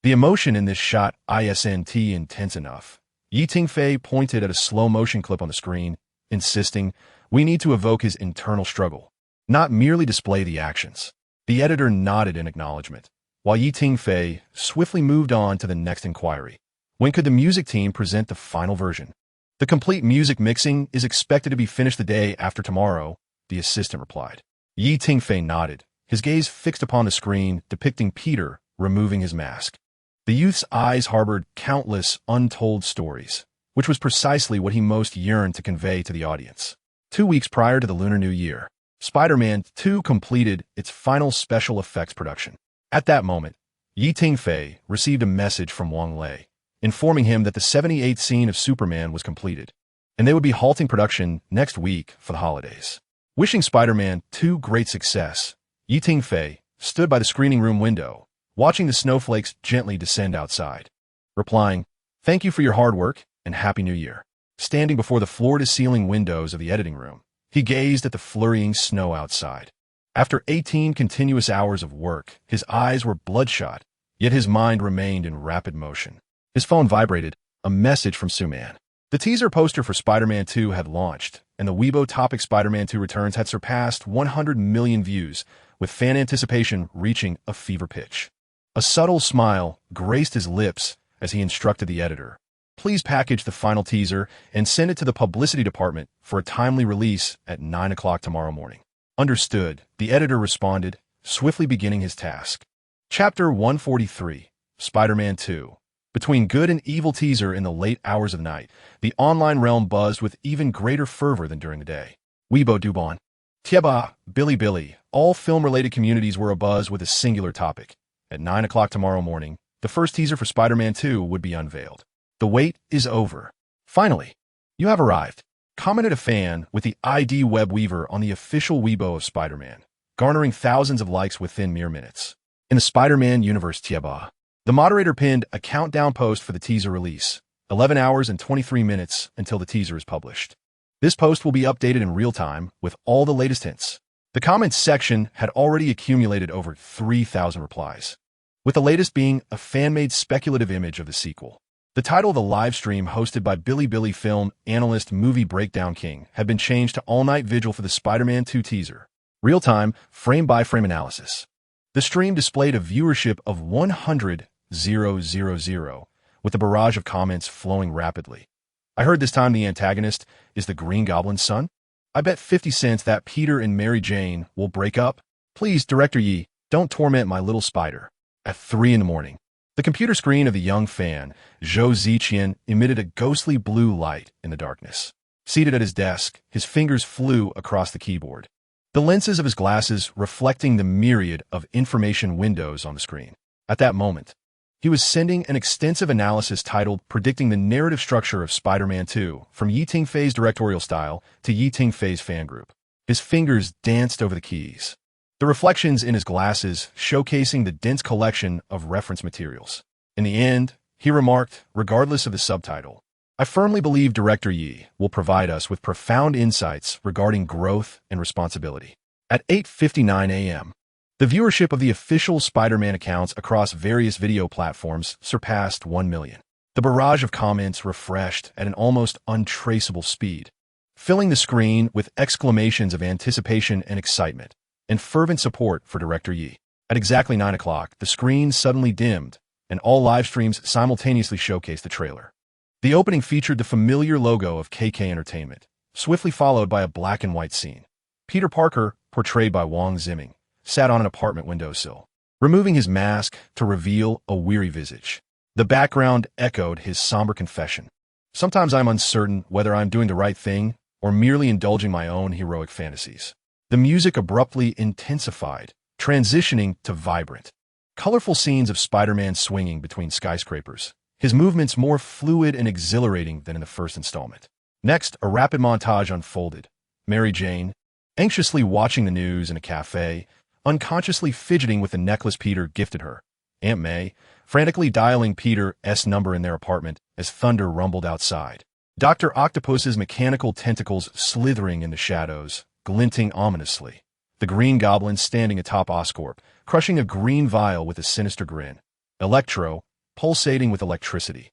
The emotion in this shot isn't intense enough. Tingfei pointed at a slow-motion clip on the screen, insisting, "We need to evoke his internal struggle, not merely display the actions." The editor nodded in acknowledgement, while Tingfei swiftly moved on to the next inquiry. When could the music team present the final version? "The complete music mixing is expected to be finished the day after tomorrow," the assistant replied. Tingfei nodded, his gaze fixed upon the screen depicting Peter removing his mask. The youth's eyes harbored countless untold stories, which was precisely what he most yearned to convey to the audience. 2 weeks prior to the Lunar New Year, Spider-Man 2 completed its final special effects production. At that moment, Tingfei received a message from Wang Lei, informing him that the 78th scene of Superman was completed, and they would be halting production next week for the holidays. Wishing Spider-Man 2 great success, Tingfei stood by the screening room window, watching the snowflakes gently descend outside, replying, "Thank you for your hard work, and Happy New Year." Standing before the floor-to-ceiling windows of the editing room, he gazed at the flurrying snow outside. After 18 continuous hours of work, his eyes were bloodshot, yet his mind remained in rapid motion. His phone vibrated, a message from Suman. The teaser poster for Spider-Man 2 had launched, and the Weibo topic Spider-Man 2 Returns had surpassed 100 million views, with fan anticipation reaching a fever pitch. A subtle smile graced his lips as he instructed the editor, "Please package the final teaser and send it to the publicity department for a timely release at 9 o'clock tomorrow morning." "Understood," the editor responded, swiftly beginning his task. Chapter 143, Spider-Man 2. Between good and evil teaser in the late hours of night, the online realm buzzed with even greater fervor than during the day. Weibo Dubon, Tieba, Bilibili, all film-related communities were abuzz with a singular topic. At 9 o'clock tomorrow morning, the first teaser for Spider-Man 2 would be unveiled. "The wait is over. Finally, you have arrived," commented a fan with the ID Web Weaver on the official Weibo of Spider-Man, garnering thousands of likes within mere minutes. In the Spider-Man universe Tieba, the moderator pinned a countdown post for the teaser release, 11 hours and 23 minutes until the teaser is published. This post will be updated in real time with all the latest hints. The comments section had already accumulated over 3,000 replies, with the latest being a fan-made speculative image of the sequel. The title of the live stream hosted by Bilibili film analyst Movie Breakdown King had been changed to All Night Vigil for the Spider-Man 2 teaser, real-time, frame-by-frame analysis. The stream displayed a viewership of 100,000, with a barrage of comments flowing rapidly. "I heard this time the antagonist is the Green Goblin's son. I bet 50 cents that Peter and Mary Jane will break up. Please, Director Yi, don't torment my little spider." At 3 a.m, the computer screen of the young fan, Zhou Ziqian, emitted a ghostly blue light in the darkness. Seated at his desk, his fingers flew across the keyboard, the lenses of his glasses reflecting the myriad of information windows on the screen. At that moment, he was sending an extensive analysis titled Predicting the Narrative Structure of Spider-Man 2 from Tingfei's directorial style to Tingfei's fan group. His fingers danced over the keys, the reflections in his glasses showcasing the dense collection of reference materials. In the end, he remarked, regardless of the subtitle, "I firmly believe Director Yi will provide us with profound insights regarding growth and responsibility." At 8:59 a.m., the viewership of the official Spider-Man accounts across various video platforms surpassed 1 million. The barrage of comments refreshed at an almost untraceable speed, filling the screen with exclamations of anticipation and excitement, and fervent support for Director Yi. At exactly 9 o'clock, the screen suddenly dimmed, and all live streams simultaneously showcased the trailer. The opening featured the familiar logo of KK Entertainment, swiftly followed by a black and white scene. Peter Parker, portrayed by Wang Ziming, sat on an apartment windowsill, removing his mask to reveal a weary visage. The background echoed his somber confession. "Sometimes I'm uncertain whether I'm doing the right thing or merely indulging my own heroic fantasies." The music abruptly intensified, transitioning to vibrant, colorful scenes of Spider-Man swinging between skyscrapers, his movements more fluid and exhilarating than in the first installment. Next, a rapid montage unfolded. Mary Jane, anxiously watching the news in a cafe, unconsciously fidgeting with the necklace Peter gifted her. Aunt May, frantically dialing Peter's number in their apartment as thunder rumbled outside. Dr. Octopus's mechanical tentacles slithering in the shadows, glinting ominously. The Green Goblin standing atop Oscorp, crushing a green vial with a sinister grin. Electro, pulsating with electricity,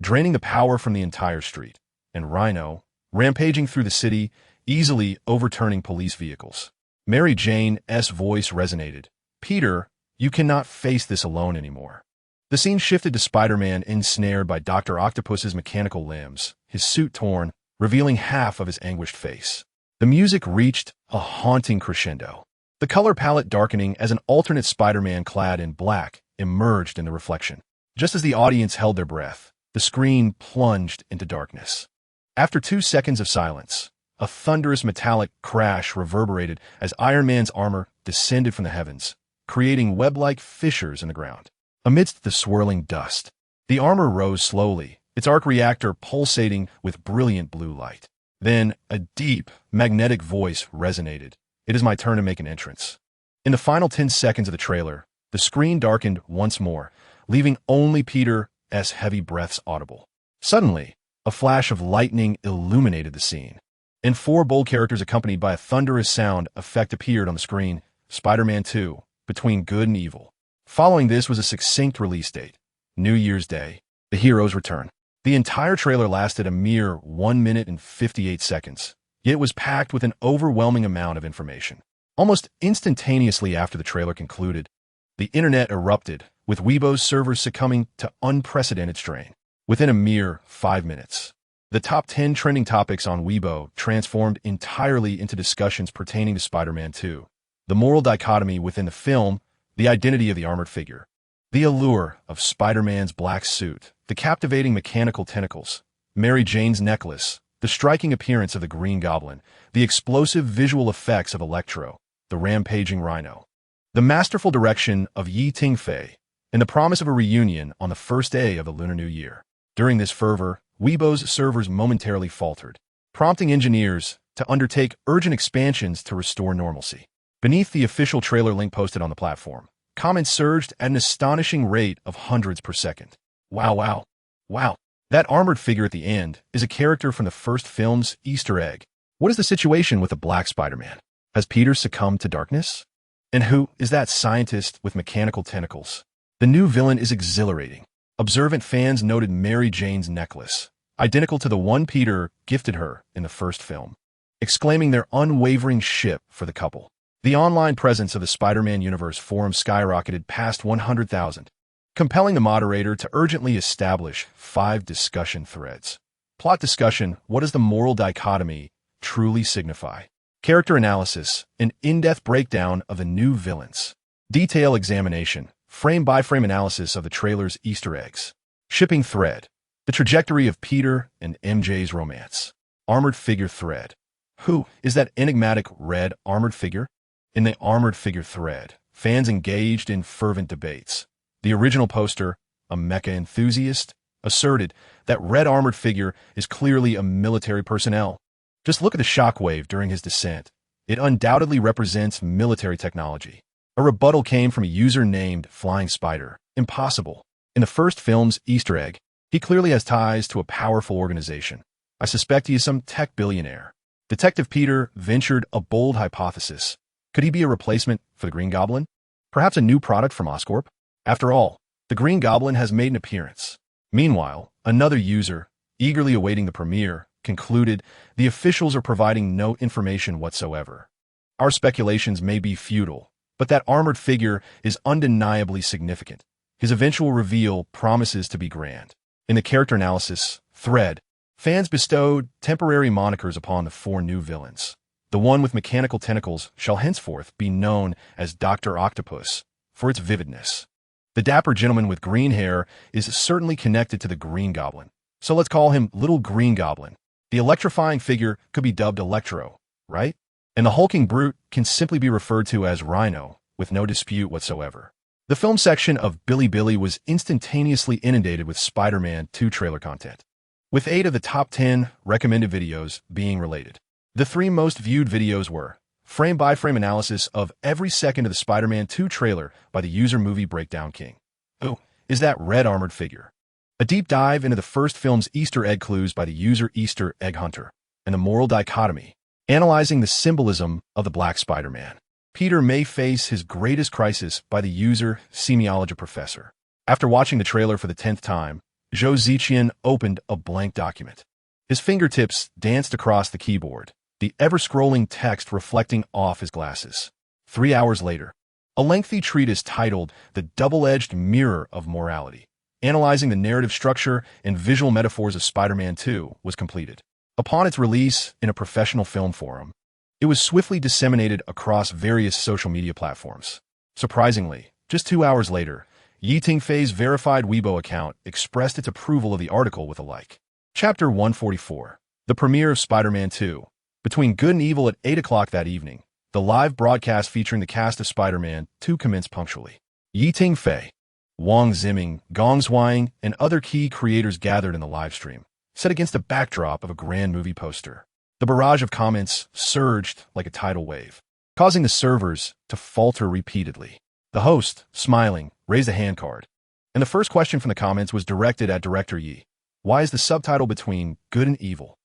draining the power from the entire street. And Rhino, rampaging through the city, easily overturning police vehicles. Mary Jane's voice resonated. Peter, you cannot face this alone anymore. The scene shifted to Spider-Man ensnared by Dr. Octopus's mechanical limbs, his suit torn, revealing half of his anguished face. The music reached a haunting crescendo, the color palette darkening as an alternate Spider-Man clad in black emerged in the reflection. Just as the audience held their breath, the screen plunged into darkness. After 2 seconds of silence, a thunderous metallic crash reverberated as Iron Man's armor descended from the heavens, creating web-like fissures in the ground. Amidst the swirling dust, the armor rose slowly, its arc reactor pulsating with brilliant blue light. Then, a deep, magnetic voice resonated. It is my turn to make an entrance. In the final 10 seconds of the trailer, the screen darkened once more, leaving only Peter's heavy breaths audible. Suddenly, a flash of lightning illuminated the scene, and 4 bold characters accompanied by a thunderous sound effect appeared on the screen. Spider-Man 2, Between Good and Evil. Following this was a succinct release date, New Year's Day, the hero's return. The entire trailer lasted a mere 1 minute and 58 seconds, yet it was packed with an overwhelming amount of information. Almost instantaneously after the trailer concluded, the internet erupted, with Weibo's servers succumbing to unprecedented strain. Within a mere 5 minutes, the top 10 trending topics on Weibo transformed entirely into discussions pertaining to Spider-Man 2, the moral dichotomy within the film, the identity of the armored figure, the allure of Spider-Man's black suit, the captivating mechanical tentacles, Mary Jane's necklace, the striking appearance of the Green Goblin, the explosive visual effects of Electro, the rampaging Rhino, the masterful direction of Tingfei, and the promise of a reunion on the first day of the Lunar New Year. During this fervor, Weibo's servers momentarily faltered, prompting engineers to undertake urgent expansions to restore normalcy. Beneath the official trailer link posted on the platform, comments surged at an astonishing rate of hundreds per second. Wow, wow, wow. That armored figure at the end is a character from the first film's Easter egg. What is the situation with the Black Spider-Man? Has Peter succumbed to darkness? And who is that scientist with mechanical tentacles? The new villain is exhilarating. Observant fans noted Mary Jane's necklace, identical to the one Peter gifted her in the first film, exclaiming their unwavering ship for the couple. The online presence of the Spider-Man Universe forum skyrocketed past 100,000, compelling the moderator to urgently establish 5 discussion threads. Plot discussion: what does the moral dichotomy truly signify? Character analysis: an in-depth breakdown of the new villains. Detail examination: frame-by-frame analysis of the trailer's Easter eggs. Shipping thread: the trajectory of Peter and MJ's romance. Armored figure thread: who is that enigmatic red armored figure? In the armored figure thread, fans engaged in fervent debates. The original poster, a mecha enthusiast, asserted that red armored figure is clearly a military personnel. Just look at the shockwave during his descent. It undoubtedly represents military technology. A rebuttal came from a user named Flying Spider. Impossible. In the first film's Easter egg, he clearly has ties to a powerful organization. I suspect he is some tech billionaire. Detective Peter ventured a bold hypothesis. Could he be a replacement for the Green Goblin? Perhaps a new product from Oscorp? After all, the Green Goblin has made an appearance. Meanwhile, another user, eagerly awaiting the premiere, concluded the officials are providing no information whatsoever. Our speculations may be futile, but that armored figure is undeniably significant. His eventual reveal promises to be grand. In the character analysis thread, fans bestowed temporary monikers upon the 4 new villains. The one with mechanical tentacles shall henceforth be known as Dr. Octopus for its vividness. The dapper gentleman with green hair is certainly connected to the Green Goblin, so let's call him Little Green Goblin. The electrifying figure could be dubbed Electro, right? And the hulking brute can simply be referred to as Rhino, with no dispute whatsoever. The film section of Bilibili was instantaneously inundated with Spider-Man 2 trailer content, with 8 of the top 10 recommended videos being related. The 3 most viewed videos were frame-by-frame analysis of every second of the Spider-Man 2 trailer by the User Movie Breakdown King. Who is that red armored figure? A deep dive into the first film's Easter egg clues by the user Easter Egg Hunter and the moral dichotomy, analyzing the symbolism of the Black Spider-Man. Peter may face his greatest crisis by the user Semiology Professor. After watching the trailer for the 10th time, Zhou Ziqian opened a blank document. His fingertips danced across the keyboard, the ever-scrolling text reflecting off his glasses. 3 hours later, a lengthy treatise titled The Double-Edged Mirror of Morality, analyzing the narrative structure and visual metaphors of Spider-Man 2, was completed. Upon its release in a professional film forum, it was swiftly disseminated across various social media platforms. Surprisingly, just 2 hours later, Tingfei's verified Weibo account expressed its approval of the article with a like. Chapter 144. The premiere of Spider-Man 2. Between good and evil at 8 o'clock that evening, the live broadcast featuring the cast of Spider-Man 2 commenced punctually. Tingfei, Wang Ziming, Gong Zhuang, and other key creators gathered in the livestream, set against a backdrop of a grand movie poster. The barrage of comments surged like a tidal wave, causing the servers to falter repeatedly. The host, smiling, raised a hand card, and the first question from the comments was directed at Director Yi. Why is the subtitle between good and evil?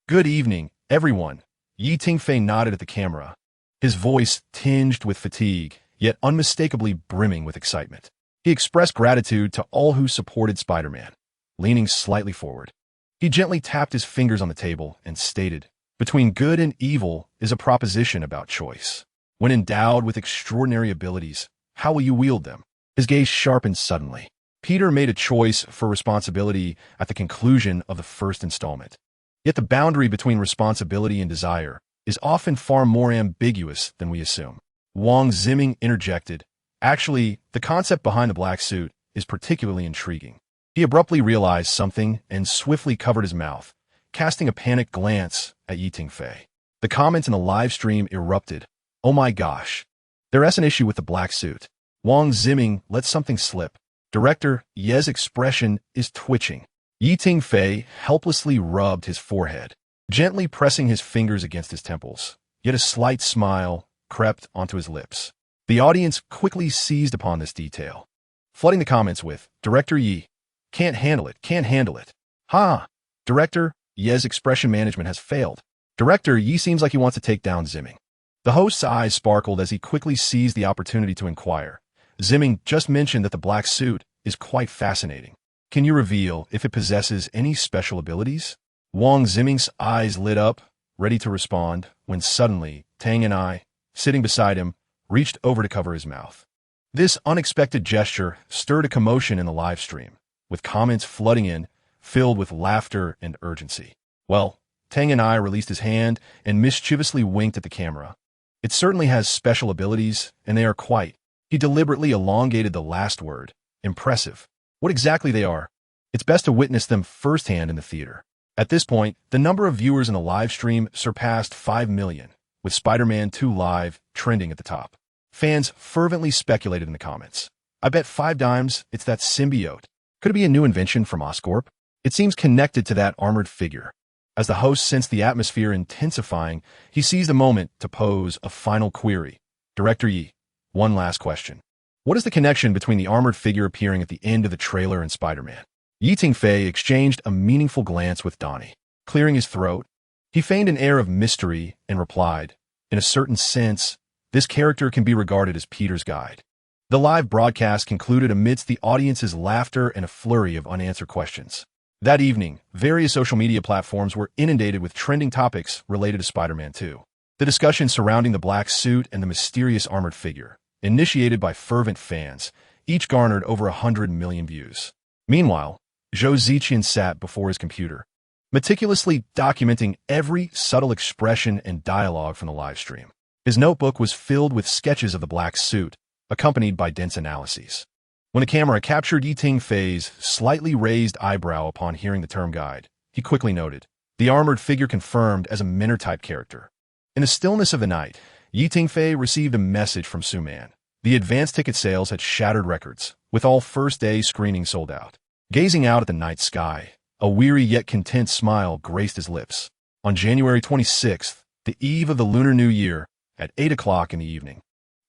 Good evening, everyone. Tingfei nodded at the camera, his voice tinged with fatigue, yet unmistakably brimming with excitement. He expressed gratitude to all who supported Spider-Man. Leaning slightly forward, he gently tapped his fingers on the table and stated, between good and evil is a proposition about choice. When endowed with extraordinary abilities, how will you wield them? His gaze sharpened suddenly. Peter made a choice for responsibility at the conclusion of the first installment. Yet the boundary between responsibility and desire is often far more ambiguous than we assume. Wang Ziming interjected, actually, the concept behind the black suit is particularly intriguing. He abruptly realized something and swiftly covered his mouth, casting a panicked glance at Tingfei. The comments in the live stream erupted. Oh my gosh. There's an issue with the black suit. Wang Ziming let something slip. Director Ye's expression is twitching. Tingfei helplessly rubbed his forehead, gently pressing his fingers against his temples. Yet a slight smile crept onto his lips. The audience quickly seized upon this detail, flooding the comments with, Director Yi, can't handle it. Ha! Director Ye's expression management has failed. Director Yi seems like he wants to take down Ziming. The host's eyes sparkled as he quickly seized the opportunity to inquire. Ziming just mentioned that the black suit is quite fascinating. Can you reveal if it possesses any special abilities? Wang Ziming's eyes lit up, ready to respond, when suddenly, Tang and I, sitting beside him, reached over to cover his mouth. This unexpected gesture stirred a commotion in the live stream, with comments flooding in, filled with laughter and urgency. Well, Tang and I released his hand and mischievously winked at the camera. It certainly has special abilities, and they are quite. He deliberately elongated the last word. Impressive. What exactly they are, it's best to witness them firsthand in the theater. At this point, the number of viewers in the live stream surpassed 5 million, with Spider-Man 2 Live trending at the top. Fans fervently speculated in the comments. I bet 5 dimes it's that symbiote. Could it be a new invention from Oscorp? It seems connected to that armored figure. As the host sensed the atmosphere intensifying, he seized a moment to pose a final query. Director Yi, one last question. What is the connection between the armored figure appearing at the end of the trailer and Spider-Man? Tingfei exchanged a meaningful glance with Donnie. Clearing his throat, he feigned an air of mystery and replied, in a certain sense, this character can be regarded as Peter's guide. The live broadcast concluded amidst the audience's laughter and a flurry of unanswered questions. That evening, various social media platforms were inundated with trending topics related to Spider-Man 2. The discussion surrounding the black suit and the mysterious armored figure, initiated by fervent fans, each garnered over 100 million views. Meanwhile, Zhou Ziqian sat before his computer, meticulously documenting every subtle expression and dialogue from the live stream. His notebook was filled with sketches of the black suit, accompanied by dense analyses. When the camera captured Tingfei's slightly raised eyebrow upon hearing the term guide, he quickly noted, the armored figure confirmed as a Mentor-type character. In the stillness of the night, Tingfei received a message from Suman. The advance ticket sales had shattered records, with all first-day screenings sold out. Gazing out at the night sky, a weary yet content smile graced his lips. On January 26th, the eve of the Lunar New Year, at 8 o'clock in the evening.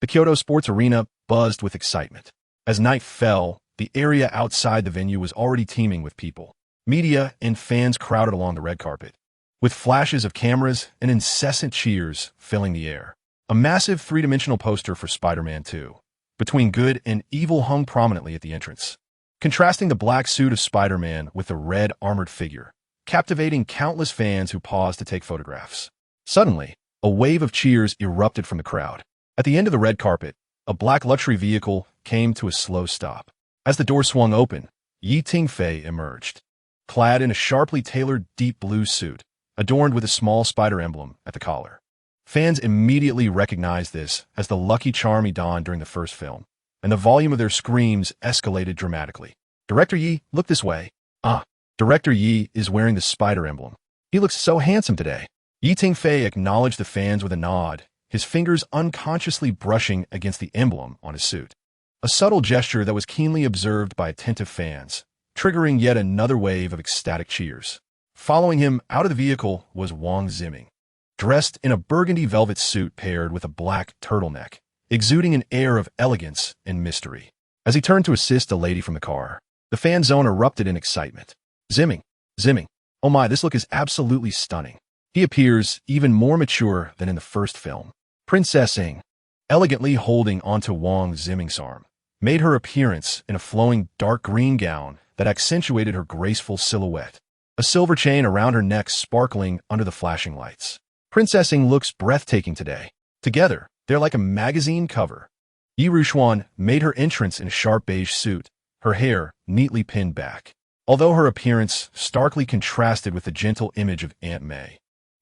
The Kyoto Sports Arena buzzed with excitement. As night fell, the area outside the venue was already teeming with people. Media and fans crowded along the red carpet, with flashes of cameras and incessant cheers filling the air. A massive three-dimensional poster for Spider-Man 2, Between Good and Evil, hung prominently at the entrance, contrasting the black suit of Spider-Man with the red armored figure, captivating countless fans who paused to take photographs. Suddenly, a wave of cheers erupted from the crowd. At the end of the red carpet, a black luxury vehicle came to a slow stop. As the door swung open, Tingfei emerged, clad in a sharply tailored deep blue suit, adorned with a small spider emblem at the collar. Fans immediately recognized this as the lucky charm he donned during the first film, and the volume of their screams escalated dramatically. "Director Yi, look this way." Director Yi is wearing the spider emblem. "He looks so handsome today." Tingfei acknowledged the fans with a nod, his fingers unconsciously brushing against the emblem on his suit. A subtle gesture that was keenly observed by attentive fans, triggering yet another wave of ecstatic cheers. Following him out of the vehicle was Wang Ziming, dressed in a burgundy velvet suit paired with a black turtleneck, exuding an air of elegance and mystery. As he turned to assist a lady from the car, the fan zone erupted in excitement. Ziming, oh my, this look is absolutely stunning. He appears even more mature than in the first film." Princess Ing, elegantly holding onto Wang Ziming's arm, made her appearance in a flowing dark green gown that accentuated her graceful silhouette, a silver chain around her neck sparkling under the flashing lights. Princess Ing looks breathtaking today. Together, they're like a magazine cover. Yi Rushuan made her entrance in a sharp beige suit, her hair neatly pinned back, although her appearance starkly contrasted with the gentle image of Aunt May.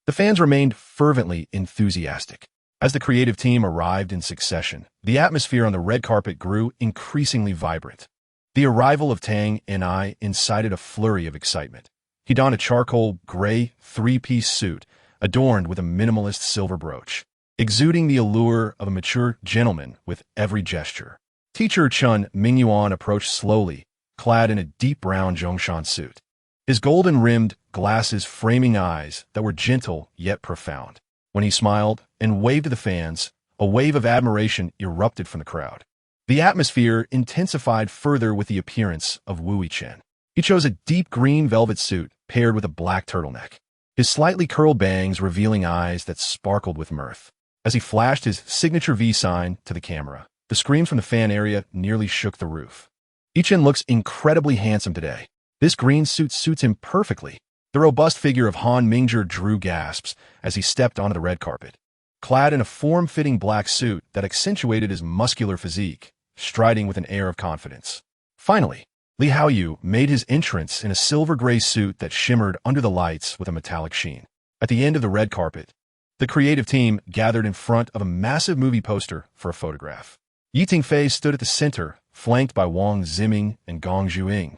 The fans remained fervently enthusiastic. As the creative team arrived in succession, the atmosphere on the red carpet grew increasingly vibrant. The arrival of Tang Ni incited a flurry of excitement. He donned a charcoal gray three-piece suit adorned with a minimalist silver brooch, exuding the allure of a mature gentleman with every gesture. Teacher Chun Mingyuan approached slowly, clad in a deep brown Zhongshan suit, his golden-rimmed glasses framing eyes that were gentle yet profound. When he smiled and waved to the fans, a wave of admiration erupted from the crowd. The atmosphere intensified further with the appearance of Wu Yichen. He chose a deep green velvet suit paired with a black turtleneck, his slightly curled bangs revealing eyes that sparkled with mirth. As he flashed his signature V sign to the camera, the screams from the fan area nearly shook the roof. Yichen looks incredibly handsome today. This green suit suits him perfectly. The robust figure of Han Mingzhi drew gasps as he stepped onto the red carpet, clad in a form-fitting black suit that accentuated his muscular physique, striding with an air of confidence. Finally, Li Haoyu made his entrance in a silver-gray suit that shimmered under the lights with a metallic sheen. At the end of the red carpet, the creative team gathered in front of a massive movie poster for a photograph. Tingfei stood at the center, flanked by Wang Ziming and Gong Zhuing,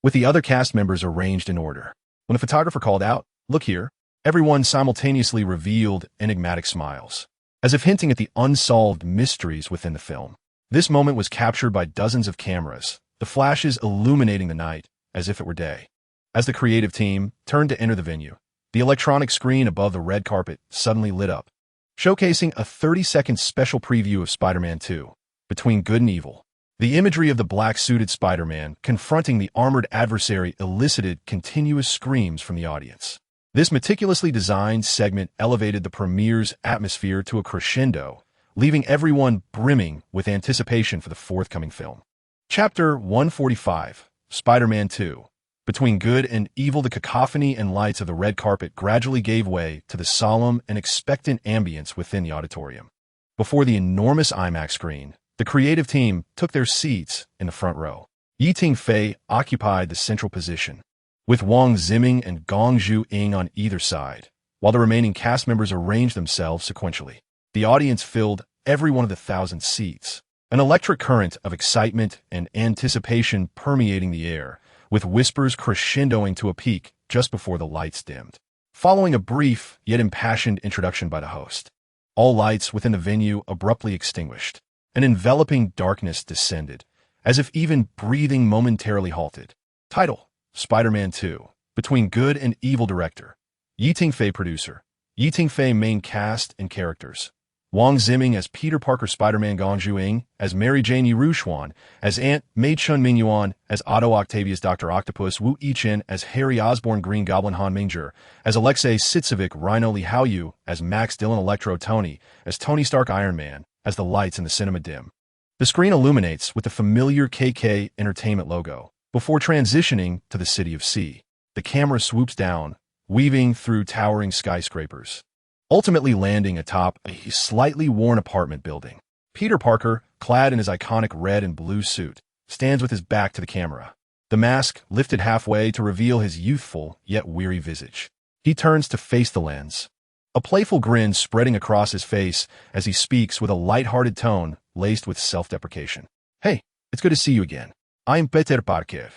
with the other cast members arranged in order. When the photographer called out, "Look here," everyone simultaneously revealed enigmatic smiles, as if hinting at the unsolved mysteries within the film. This moment was captured by dozens of cameras, the flashes illuminating the night as if it were day. As the creative team turned to enter the venue, the electronic screen above the red carpet suddenly lit up, showcasing a 30-second special preview of Spider-Man 2, Between Good and Evil. The imagery of the black-suited Spider-Man confronting the armored adversary elicited continuous screams from the audience. This meticulously designed segment elevated the premiere's atmosphere to a crescendo, leaving everyone brimming with anticipation for the forthcoming film. Chapter 145, Spider-Man 2, Between Good and Evil. The cacophony and lights of the red carpet gradually gave way to the solemn and expectant ambience within the auditorium. Before the enormous IMAX screen, the creative team took their seats in the front row. Tingfei occupied the central position, with Wang Ziming and Gong Zhuing on either side, while the remaining cast members arranged themselves sequentially. The audience filled every one of the 1,000 seats, an electric current of excitement and anticipation permeating the air, with whispers crescendoing to a peak just before the lights dimmed. Following a brief yet impassioned introduction by the host, all lights within the venue abruptly extinguished. An enveloping darkness descended, as if even breathing momentarily halted. Title: Spider-Man 2, Between Good and Evil. Director: Tingfei. Producer: Tingfei. Main cast and characters: Wang Ziming as Peter Parker Spider-Man Gong Zhuing, as Mary Jane Yi Ruxuan, as Aunt Mei Chun Mingyuan, as Otto Octavius Dr. Octopus Wu Yichen, as Harry Osborn Green Goblin Han Mingzhi, as Alexei Sitsovic Rhino Li Haoyu, as Max Dillon Electro Tony, as Tony Stark Iron Man, as the lights in the cinema dim. The screen illuminates with the familiar KK Entertainment logo, before transitioning to the city of C. The camera swoops down, weaving through towering skyscrapers, ultimately landing atop a slightly worn apartment building. Peter Parker, clad in his iconic red and blue suit, stands with his back to the camera, the mask lifted halfway to reveal his youthful yet weary visage. He turns to face the lens, a playful grin spreading across his face as he speaks with a light-hearted tone laced with self-deprecation. "Hey, it's good to see you again. I'm Peter Parker,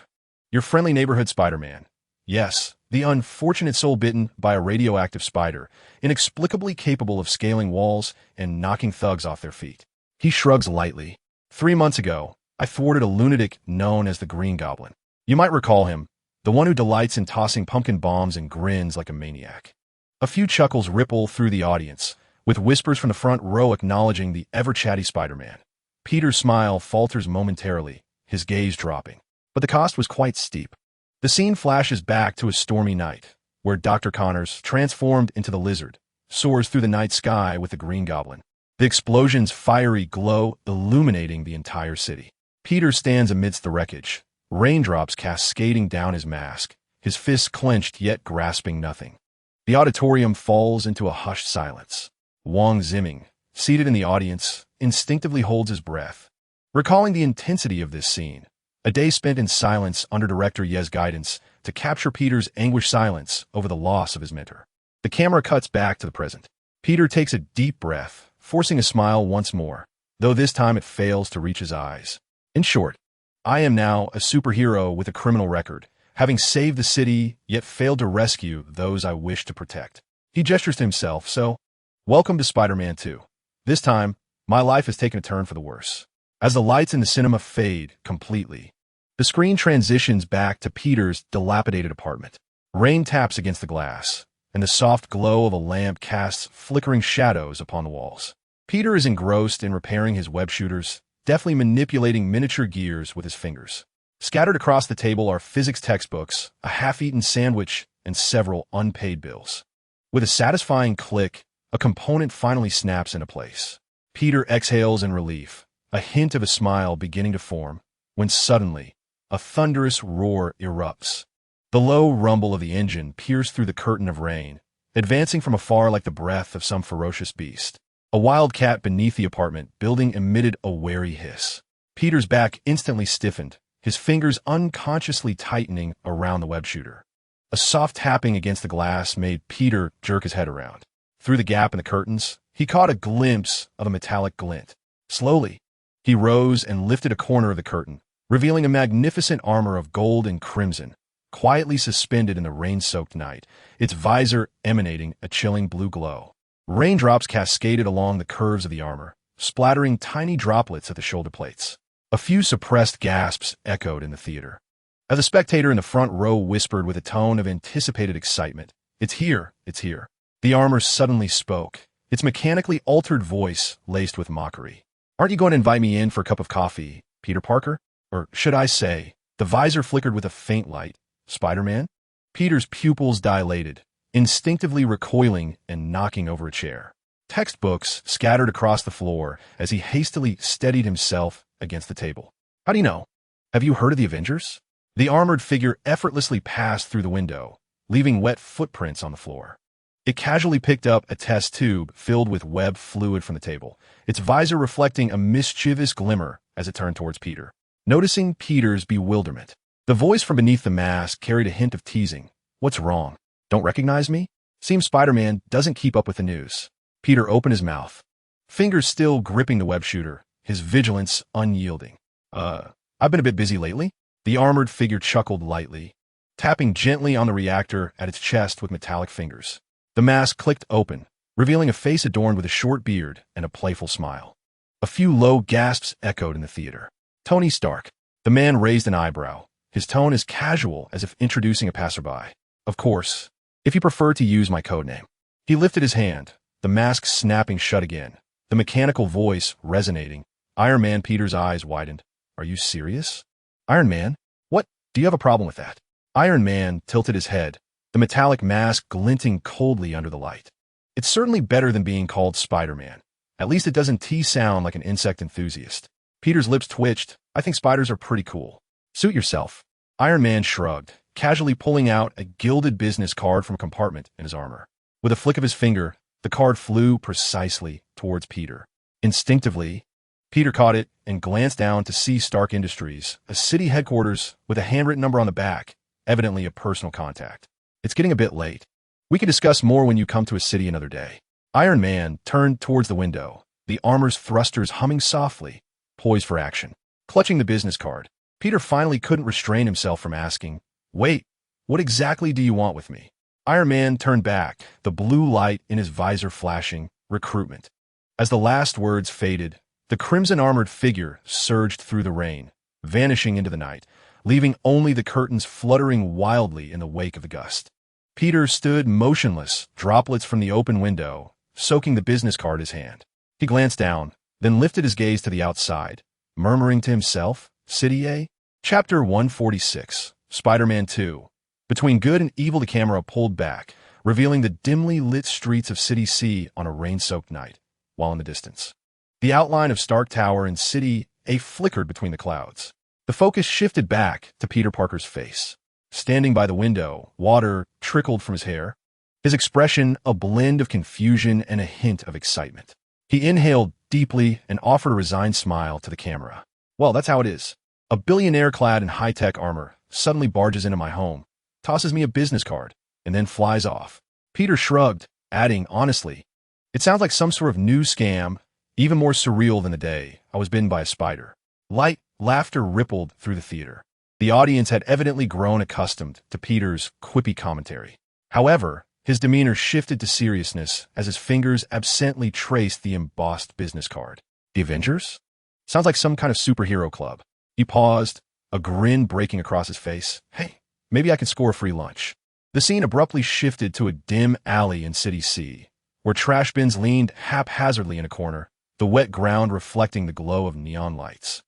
your friendly neighborhood Spider-Man. Yes, the unfortunate soul bitten by a radioactive spider, inexplicably capable of scaling walls and knocking thugs off their feet." He shrugs lightly. 3 months ago, I thwarted a lunatic known as the Green Goblin. You might recall him, the one who delights in tossing pumpkin bombs and grins like a maniac. A few chuckles ripple through the audience, with whispers from the front row acknowledging the ever-chatty Spider-Man. Peter's smile falters momentarily, his gaze dropping. But the cost was quite steep. The scene flashes back to a stormy night, where Dr. Connors, transformed into the Lizard, soars through the night sky with the Green Goblin, the explosion's fiery glow illuminating the entire city. Peter stands amidst the wreckage, raindrops cascading down his mask, his fists clenched yet grasping nothing. The auditorium falls into a hushed silence. Wang Ziming, seated in the audience, instinctively holds his breath, recalling the intensity of this scene. A day spent in silence under director Ye's guidance to capture Peter's anguished silence over the loss of his mentor. The camera cuts back to the present. Peter takes a deep breath, forcing a smile once more, though this time it fails to reach his eyes. In short, I am now a superhero with a criminal record, having saved the city yet failed to rescue those I wish to protect. He gestures to himself, so, welcome to Spider-Man 2. This time, my life has taken a turn for the worse. As the lights in the cinema fade completely, the screen transitions back to Peter's dilapidated apartment. Rain taps against the glass, and the soft glow of a lamp casts flickering shadows upon the walls. Peter is engrossed in repairing his web shooters, deftly manipulating miniature gears with his fingers. Scattered across the table are physics textbooks, a half-eaten sandwich, and several unpaid bills. With a satisfying click, a component finally snaps into place. Peter exhales in relief, a hint of a smile beginning to form, when suddenly, a thunderous roar erupts. The low rumble of the engine pierced through the curtain of rain, advancing from afar like the breath of some ferocious beast. A wild cat beneath the apartment building emitted a wary hiss. Peter's back instantly stiffened, his fingers unconsciously tightening around the web shooter. A soft tapping against the glass made Peter jerk his head around. Through the gap in the curtains, he caught a glimpse of a metallic glint. Slowly, he rose and lifted a corner of the curtain, revealing a magnificent armor of gold and crimson, quietly suspended in the rain-soaked night, its visor emanating a chilling blue glow. Raindrops cascaded along the curves of the armor, splattering tiny droplets at the shoulder plates. A few suppressed gasps echoed in the theater. As a spectator in the front row whispered with a tone of anticipated excitement, "It's here, it's here." The armor suddenly spoke, its mechanically altered voice laced with mockery. "Aren't you going to invite me in for a cup of coffee, Peter Parker? Or should I say," the visor flickered with a faint light, "Spider-Man?" Peter's pupils dilated, instinctively recoiling and knocking over a chair. Textbooks scattered across the floor as he hastily steadied himself against the table. "How do you know? Have you heard of the Avengers?" The armored figure effortlessly passed through the window, leaving wet footprints on the floor. It casually picked up a test tube filled with web fluid from the table, its visor reflecting a mischievous glimmer as it turned towards Peter. Noticing Peter's bewilderment, the voice from beneath the mask carried a hint of teasing. "What's wrong? Don't recognize me? Seems Spider-Man doesn't keep up with the news." Peter opened his mouth, fingers still gripping the web shooter, his vigilance unyielding. I've been a bit busy lately." The armored figure chuckled lightly, tapping gently on the reactor at its chest with metallic fingers. The mask clicked open, revealing a face adorned with a short beard and a playful smile. A few low gasps echoed in the theater. "Tony Stark." The man raised an eyebrow, his tone as casual as if introducing a passerby. "Of course, if you prefer to use my codename." He lifted his hand, the mask snapping shut again, the mechanical voice resonating. Iron Man Peter's eyes widened. Are you serious? Iron Man? What? Do you have a problem with that? Iron Man tilted his head, the metallic mask glinting coldly under the light. It's certainly better than being called Spider-Man. At least it doesn't sound like an insect enthusiast. Peter's lips twitched. I think spiders are pretty cool. Suit yourself. Iron Man shrugged, casually pulling out a gilded business card from a compartment in his armor. With a flick of his finger, the card flew precisely towards Peter. Instinctively, Peter caught it and glanced down to see Stark Industries, a city headquarters with a handwritten number on the back, evidently a personal contact. It's getting a bit late. We can discuss more when you come to a city another day. Iron Man turned towards the window, the armor's thrusters humming softly, poised for action. Clutching the business card, Peter finally couldn't restrain himself from asking, Wait, what exactly do you want with me? Iron Man turned back, the blue light in his visor flashing, recruitment. As the last words faded, the crimson-armored figure surged through the rain, vanishing into the night, leaving only the curtains fluttering wildly in the wake of the gust. Peter stood motionless, droplets from the open window, soaking the business card in his hand. He glanced down, then lifted his gaze to the outside, murmuring to himself, City A? Chapter 146, Spider-Man 2. Between good and evil, the camera pulled back, revealing the dimly lit streets of City C on a rain-soaked night, while in the distance, the outline of Stark Tower and City A flickered between the clouds. The focus shifted back to Peter Parker's face. Standing by the window, water trickled from his hair, his expression a blend of confusion and a hint of excitement. He inhaled deeply and offered a resigned smile to the camera. Well, that's how it is. A billionaire clad in high-tech armor suddenly barges into my home, tosses me a business card, and then flies off. Peter shrugged, adding honestly, it sounds like some sort of new scam, even more surreal than the day I was bitten by a spider. Light laughter rippled through the theater. The audience had evidently grown accustomed to Peter's quippy commentary. However, his demeanor shifted to seriousness as his fingers absently traced the embossed business card. The Avengers? Sounds like some kind of superhero club. He paused, a grin breaking across his face. Hey, maybe I could score a free lunch. The scene abruptly shifted to a dim alley in City C, where trash bins leaned haphazardly in a corner, the wet ground reflecting the glow of neon lights.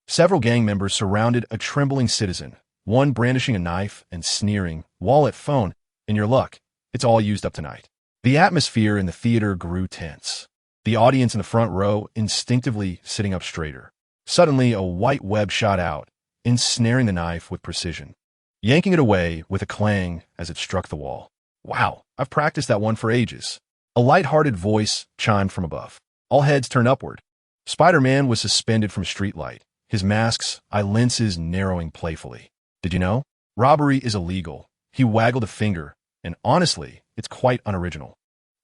Several gang members surrounded a trembling citizen, one brandishing a knife and sneering, wallet, phone, in your luck, it's all used up tonight. The atmosphere in the theater grew tense, the audience in the front row instinctively sitting up straighter. Suddenly, a white web shot out, ensnaring the knife with precision, yanking it away with a clang as it struck the wall. Wow, I've practiced that one for ages. A light-hearted voice chimed from above. All heads turned upward. Spider-Man was suspended from a streetlight, his mask's eye lenses narrowing playfully. Did you know? Robbery is illegal. He waggled a finger, and honestly, it's quite unoriginal.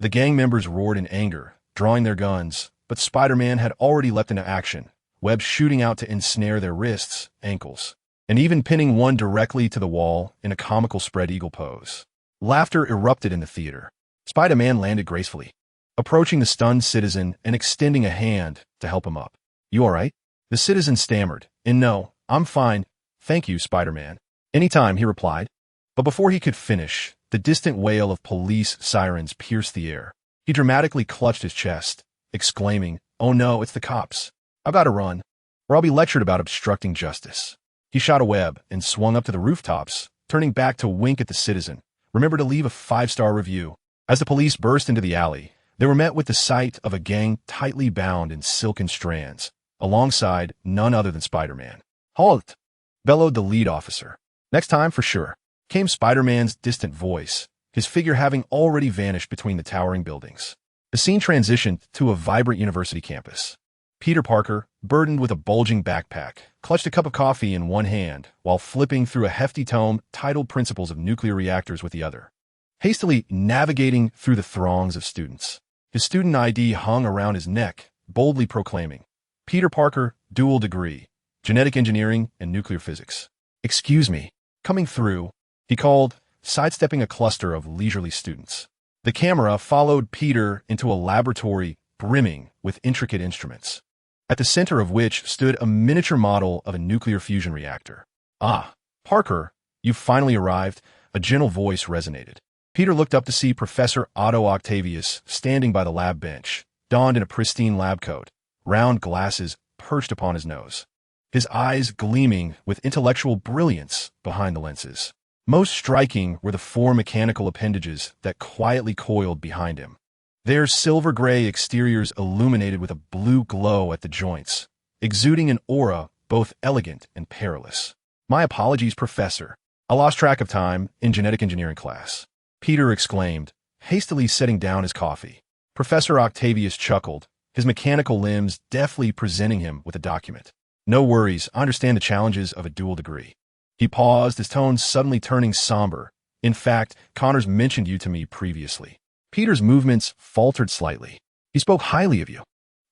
The gang members roared in anger, drawing their guns, but Spider-Man had already leapt into action, webs shooting out to ensnare their wrists, ankles, and even pinning one directly to the wall in a comical spread eagle pose. Laughter erupted in the theater. Spider-Man landed gracefully, approaching the stunned citizen and extending a hand to help him up. You all right? The citizen stammered, and no, I'm fine. Thank you, Spider-Man. Anytime, he replied. But before he could finish, the distant wail of police sirens pierced the air. He dramatically clutched his chest, exclaiming, Oh no, it's the cops. I've got to run, or I'll be lectured about obstructing justice. He shot a web and swung up to the rooftops, turning back to wink at the citizen. Remember to leave a 5-star review. As the police burst into the alley, they were met with the sight of a gang tightly bound in silken strands, alongside none other than Spider-Man. Halt! Bellowed the lead officer. Next time, for sure, came Spider-Man's distant voice, his figure having already vanished between the towering buildings. The scene transitioned to a vibrant university campus. Peter Parker, burdened with a bulging backpack, clutched a cup of coffee in one hand while flipping through a hefty tome titled Principles of Nuclear Reactors with the other, hastily navigating through the throngs of students. His student ID hung around his neck, boldly proclaiming, Peter Parker, dual degree, genetic engineering and nuclear physics. Excuse me. Coming through, he called, sidestepping a cluster of leisurely students. The camera followed Peter into a laboratory brimming with intricate instruments, at the center of which stood a miniature model of a nuclear fusion reactor. Ah, Parker, you've finally arrived, a gentle voice resonated. Peter looked up to see Professor Otto Octavius standing by the lab bench, donned in a pristine lab coat, round glasses perched upon his nose, his eyes gleaming with intellectual brilliance behind the lenses. Most striking were the four mechanical appendages that quietly coiled behind him, their silver-gray exteriors illuminated with a blue glow at the joints, exuding an aura both elegant and perilous. "My apologies, Professor. I lost track of time in genetic engineering class," Peter exclaimed, hastily setting down his coffee. Professor Octavius chuckled, his mechanical limbs deftly presenting him with a document. "No worries, I understand the challenges of a dual degree." He paused, his tone suddenly turning somber. "In fact, Connors mentioned you to me previously." Peter's movements faltered slightly. "He spoke highly of you,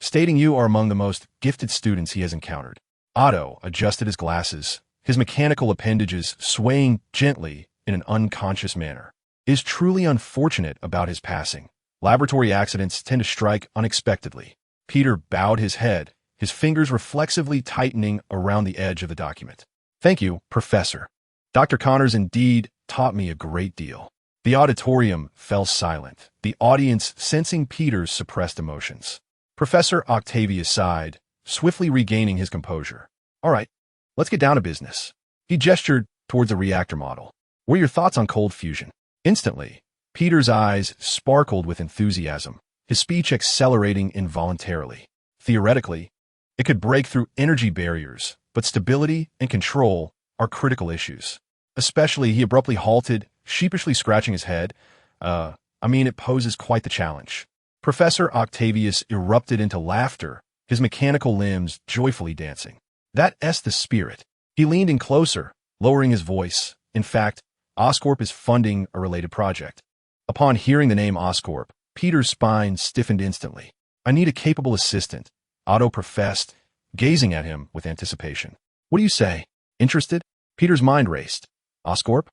stating you are among the most gifted students he has encountered." Otto adjusted his glasses, his mechanical appendages swaying gently in an unconscious manner. "It is truly unfortunate about his passing. Laboratory accidents tend to strike unexpectedly." Peter bowed his head, his fingers reflexively tightening around the edge of the document. "Thank you, Professor. Dr. Connors indeed taught me a great deal." The auditorium fell silent, the audience sensing Peter's suppressed emotions. Professor Octavius sighed, swiftly regaining his composure. "All right, let's get down to business." He gestured towards a reactor model. "What are your thoughts on cold fusion?" Instantly, Peter's eyes sparkled with enthusiasm, his speech accelerating involuntarily. Theoretically, it could break through energy barriers, but stability and control are critical issues. Especially, he abruptly halted, sheepishly scratching his head. It poses quite the challenge." Professor Octavius erupted into laughter, his mechanical limbs joyfully dancing. "That's the spirit." He leaned in closer, lowering his voice. "In fact, Oscorp is funding a related project." Upon hearing the name Oscorp, Peter's spine stiffened instantly. "I need a capable assistant," Otto professed, gazing at him with anticipation. "What do you say? Interested?" Peter's mind raced. "Oscorp?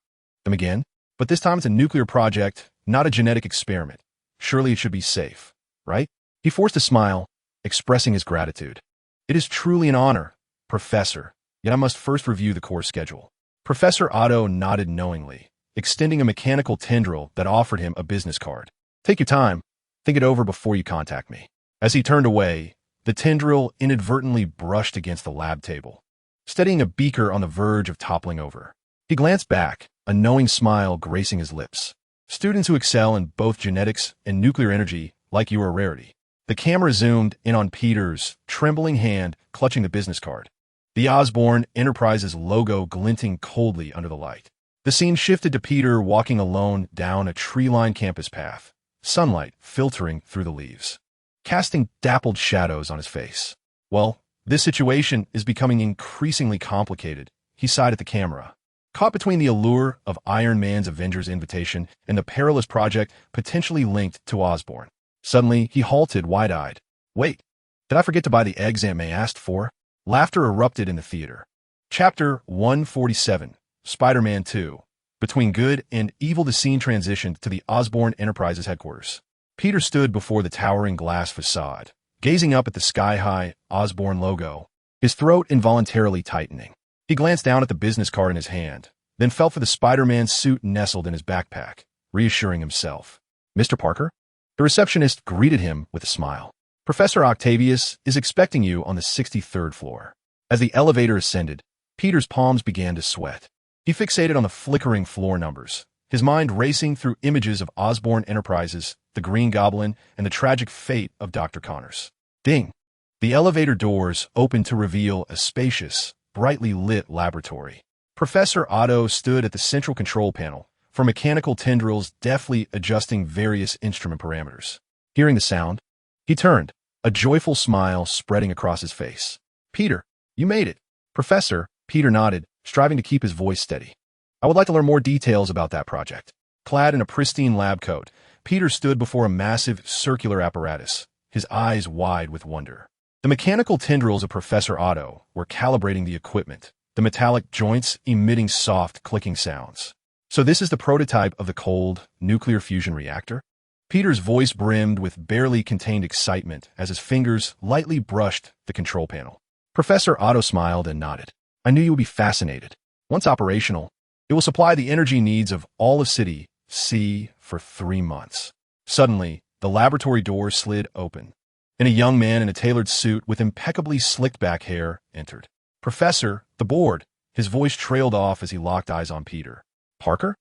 Them again? But this time it's a nuclear project, not a genetic experiment. Surely it should be safe, right?" He forced a smile, expressing his gratitude. "It is truly an honor, Professor, yet I must first review the course schedule." Professor Otto nodded knowingly, extending a mechanical tendril that offered him a business card. "Take your time. Think it over before you contact me." As he turned away, the tendril inadvertently brushed against the lab table, steadying a beaker on the verge of toppling over. He glanced back, a knowing smile gracing his lips. "Students who excel in both genetics and nuclear energy like you are a rarity." The camera zoomed in on Peter's trembling hand clutching the business card, the Osborn Enterprises logo glinting coldly under the light. The scene shifted to Peter walking alone down a tree-lined campus path, sunlight filtering through the leaves, casting dappled shadows on his face. "Well, this situation is becoming increasingly complicated," he sighed at the camera. Caught between the allure of Iron Man's Avengers invitation and the perilous project potentially linked to Osborn. Suddenly, he halted wide-eyed. "Wait, did I forget to buy the eggs Aunt May asked for?" Laughter erupted in the theater. Chapter 147, Spider-Man 2. Between good and evil, the scene transitioned to the Osborn Enterprises headquarters. Peter stood before the towering glass facade, gazing up at the sky-high Osborn logo, his throat involuntarily tightening. He glanced down at the business card in his hand, then felt for the Spider-Man suit nestled in his backpack, reassuring himself. "Mr. Parker?" The receptionist greeted him with a smile. "Professor Octavius is expecting you on the 63rd floor." As the elevator ascended, Peter's palms began to sweat. He fixated on the flickering floor numbers, his mind racing through images of Osborn Enterprises, the Green Goblin, and the tragic fate of Dr. Connors. Ding! The elevator doors opened to reveal a spacious, brightly lit laboratory. Professor Otto stood at the central control panel, for mechanical tendrils deftly adjusting various instrument parameters. Hearing the sound, he turned, a joyful smile spreading across his face. "Peter, you made it." "Professor," Peter nodded, striving to keep his voice steady. "I would like to learn more details about that project." Clad in a pristine lab coat, Peter stood before a massive circular apparatus, his eyes wide with wonder. The mechanical tendrils of Professor Otto were calibrating the equipment, the metallic joints emitting soft clicking sounds. "So this is the prototype of the cold, nuclear fusion reactor?" Peter's voice brimmed with barely contained excitement as his fingers lightly brushed the control panel. Professor Otto smiled and nodded. "I knew you would be fascinated. Once operational, it will supply the energy needs of all of City C for 3 months." Suddenly, the laboratory door slid open, and a young man in a tailored suit with impeccably slicked-back hair entered. "Professor, the board." His voice trailed off as he locked eyes on Peter. "Parker?"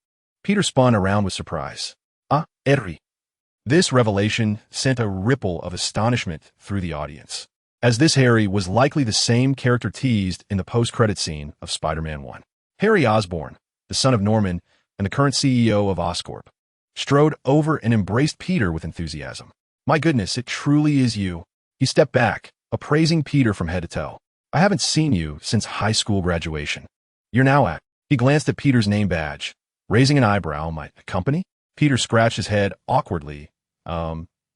Peter spun around with surprise. "Ah, Harry." This revelation sent a ripple of astonishment through the audience, as this Harry was likely the same character teased in the post-credit scene of Spider-Man 1. Harry Osborn, the son of Norman and the current CEO of Oscorp, strode over and embraced Peter with enthusiasm. "My goodness, it truly is you." He stepped back, appraising Peter from head to toe. "I haven't seen you since high school graduation. You're now at—" He glanced at Peter's name badge, raising an eyebrow. "My company?" Peter scratched his head awkwardly.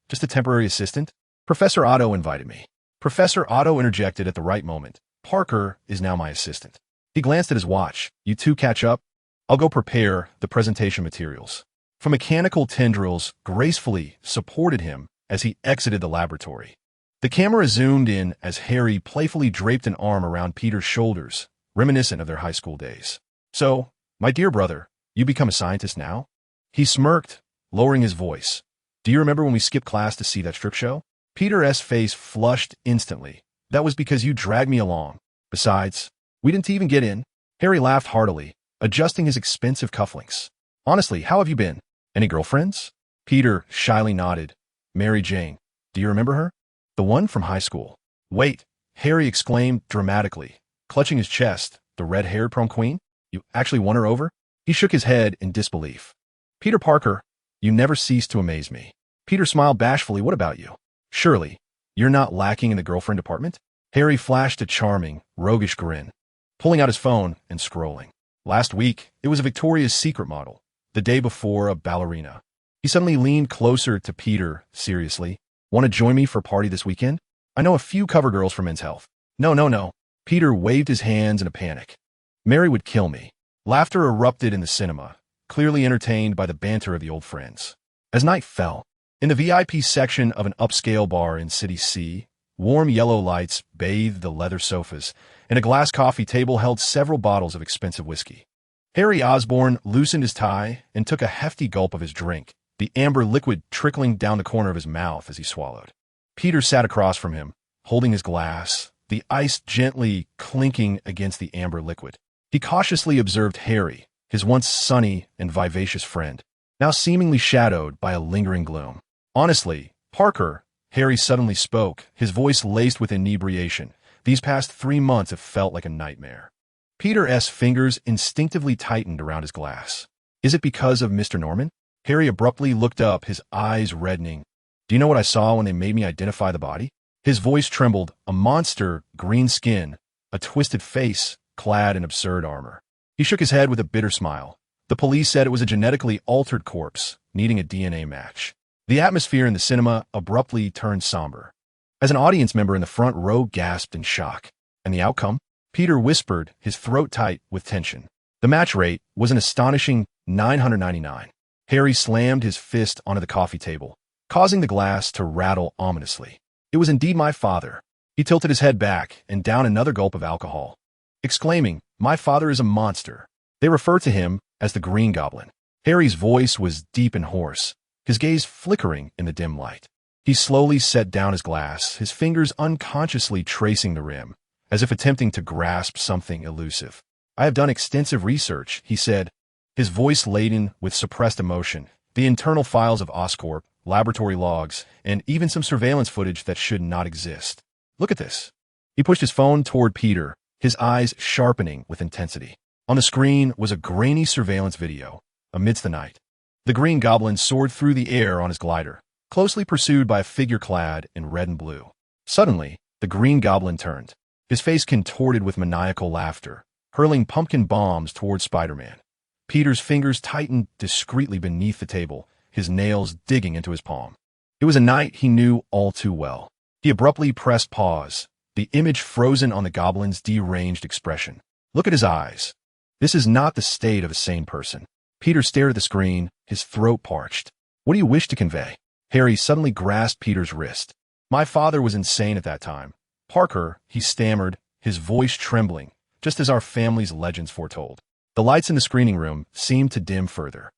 Just a temporary assistant? Professor Otto invited me." Professor Otto interjected at the right moment. "Parker is now my assistant." He glanced at his watch. "You two catch up? I'll go prepare the presentation materials." For mechanical tendrils gracefully supported him as he exited the laboratory. The camera zoomed in as Harry playfully draped an arm around Peter's shoulders, reminiscent of their high school days. "So, my dear brother, you become a scientist now?" He smirked, lowering his voice. "Do you remember when we skipped class to see that strip show?" Peter's face flushed instantly. "That was because you dragged me along. Besides, we didn't even get in." Harry laughed heartily, adjusting his expensive cufflinks. "Honestly, how have you been? Any girlfriends?" Peter shyly nodded. "Mary Jane. Do you remember her? The one from high school." "Wait," Harry exclaimed dramatically, clutching his chest. "The red-haired prom queen? You actually won her over?" He shook his head in disbelief. "Peter Parker, you never cease to amaze me." Peter smiled bashfully. "What about you? Surely, you're not lacking in the girlfriend department?" Harry flashed a charming, roguish grin, pulling out his phone and scrolling. Last week, it was a Victoria's Secret model. The day before, a ballerina. He suddenly leaned closer to Peter, seriously. "Want to join me for a party this weekend? I know a few cover girls for Men's Health." No. Peter waved his hands in a panic. "Mary would kill me." Laughter erupted in the cinema, clearly entertained by the banter of the old friends. As night fell, in the VIP section of an upscale bar in City C, warm yellow lights bathed the leather sofas, and a glass coffee table held several bottles of expensive whiskey. Harry Osborn loosened his tie and took a hefty gulp of his drink, the amber liquid trickling down the corner of his mouth as he swallowed. Peter sat across from him, holding his glass, the ice gently clinking against the amber liquid. He cautiously observed Harry, his once sunny and vivacious friend, now seemingly shadowed by a lingering gloom. "Honestly, Parker," Harry suddenly spoke, his voice laced with inebriation, "these past 3 months have felt like a nightmare." Peter's fingers instinctively tightened around his glass. "Is it because of Mr. Norman?" Harry abruptly looked up, his eyes reddening. "Do you know what I saw when they made me identify the body?" His voice trembled. A monster, green skin, a twisted face, clad in absurd armor. He shook his head with a bitter smile. "The police said it was a genetically altered corpse, needing a DNA match." The atmosphere in the cinema abruptly turned somber, as an audience member in the front row gasped in shock. "And the outcome?" Peter whispered, his throat tight with tension. "The match rate was an astonishing 999. Harry slammed his fist onto the coffee table, causing the glass to rattle ominously. "It was indeed my father." He tilted his head back and downed another gulp of alcohol, exclaiming, "My father is a monster." They refer to him as the Green Goblin. Harry's voice was deep and hoarse, his gaze flickering in the dim light. He slowly set down his glass, his fingers unconsciously tracing the rim, as if attempting to grasp something elusive. "I have done extensive research," he said, his voice laden with suppressed emotion. "The internal files of Oscorp, laboratory logs, and even some surveillance footage that should not exist. Look at this." He pushed his phone toward Peter, his eyes sharpening with intensity. On the screen was a grainy surveillance video. Amidst the night, the Green Goblin soared through the air on his glider, closely pursued by a figure clad in red and blue. Suddenly, the Green Goblin turned, his face contorted with maniacal laughter, hurling pumpkin bombs toward Spider-Man. Peter's fingers tightened discreetly beneath the table, his nails digging into his palm. It was a night he knew all too well. He abruptly pressed pause, the image frozen on the Goblin's deranged expression. "Look at his eyes. This is not the state of a sane person." Peter stared at the screen, his throat parched. "What do you wish to convey?" Harry suddenly grasped Peter's wrist. "My father was insane at that time. Parker," he stammered, his voice trembling, just as our family's legends foretold. The lights in the screening room seemed to dim further,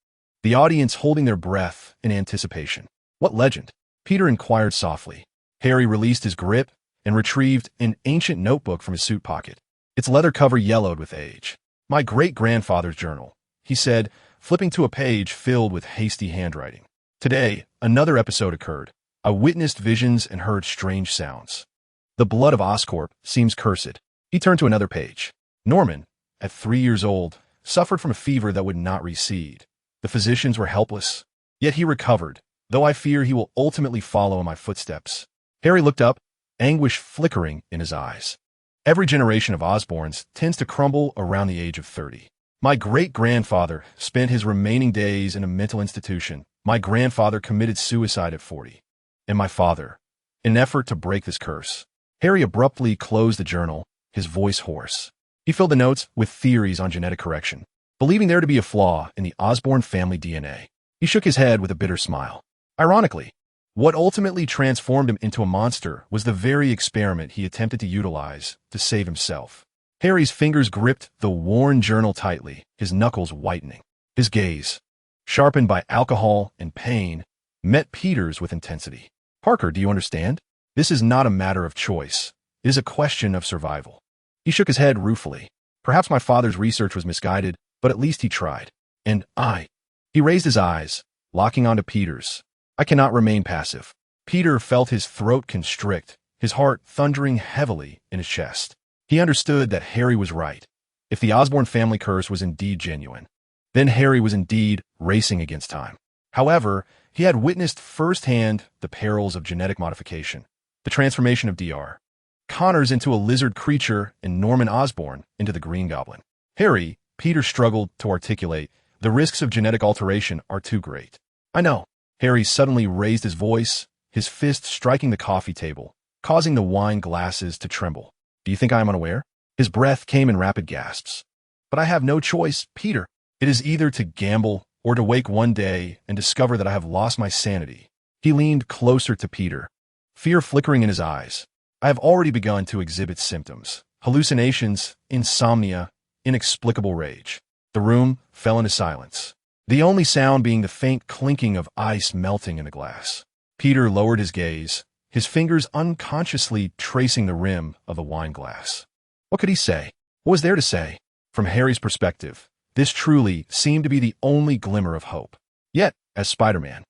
the audience holding their breath in anticipation. "What legend?" Peter inquired softly. Harry released his grip and retrieved an ancient notebook from his suit pocket. Its leather cover yellowed with age. "My great-grandfather's journal," he said, flipping to a page filled with hasty handwriting. "Today, another episode occurred. I witnessed visions and heard strange sounds. The blood of Oscorp seems cursed." He turned to another page. "Norman, at 3 years old, suffered from a fever that would not recede. The physicians were helpless. Yet he recovered, though I fear he will ultimately follow in my footsteps." Harry looked up, anguish flickering in his eyes. Every generation of Osborns tends to crumble around the age of 30. "My great-grandfather spent his remaining days in a mental institution. My grandfather committed suicide at 40. And my father, in an effort to break this curse." Harry abruptly closed the journal, his voice hoarse. He filled the notes with theories on genetic correction, believing there to be a flaw in the Osborn family DNA. He shook his head with a bitter smile. Ironically, what ultimately transformed him into a monster was the very experiment he attempted to utilize to save himself. Harry's fingers gripped the worn journal tightly, his knuckles whitening. His gaze, sharpened by alcohol and pain, met Peter's with intensity. "Parker, do you understand? This is not a matter of choice. It is a question of survival." He shook his head ruefully. "Perhaps my father's research was misguided, but at least he tried. And I—" He raised his eyes, locking onto Peter's. "I cannot remain passive." Peter felt his throat constrict, his heart thundering heavily in his chest. He understood that Harry was right. If the Osborn family curse was indeed genuine, then Harry was indeed racing against time. However, he had witnessed firsthand the perils of genetic modification, the transformation of Dr. Connors into a lizard creature and Norman Osborn into the Green Goblin. "Harry," Peter struggled to articulate, "the risks of genetic alteration are too great." "I know." Harry suddenly raised his voice, his fist striking the coffee table, causing the wine glasses to tremble. "Do you think I am unaware?" His breath came in rapid gasps. "But I have no choice, Peter. It is either to gamble or to wake one day and discover that I have lost my sanity." He leaned closer to Peter, fear flickering in his eyes. "I have already begun to exhibit symptoms: hallucinations, insomnia, inexplicable rage." The room fell into silence, the only sound being the faint clinking of ice melting in the glass. Peter lowered his gaze, his fingers unconsciously tracing the rim of the wine glass. What could he say? What was there to say? From Harry's perspective, this truly seemed to be the only glimmer of hope. Yet, as Spider-Man,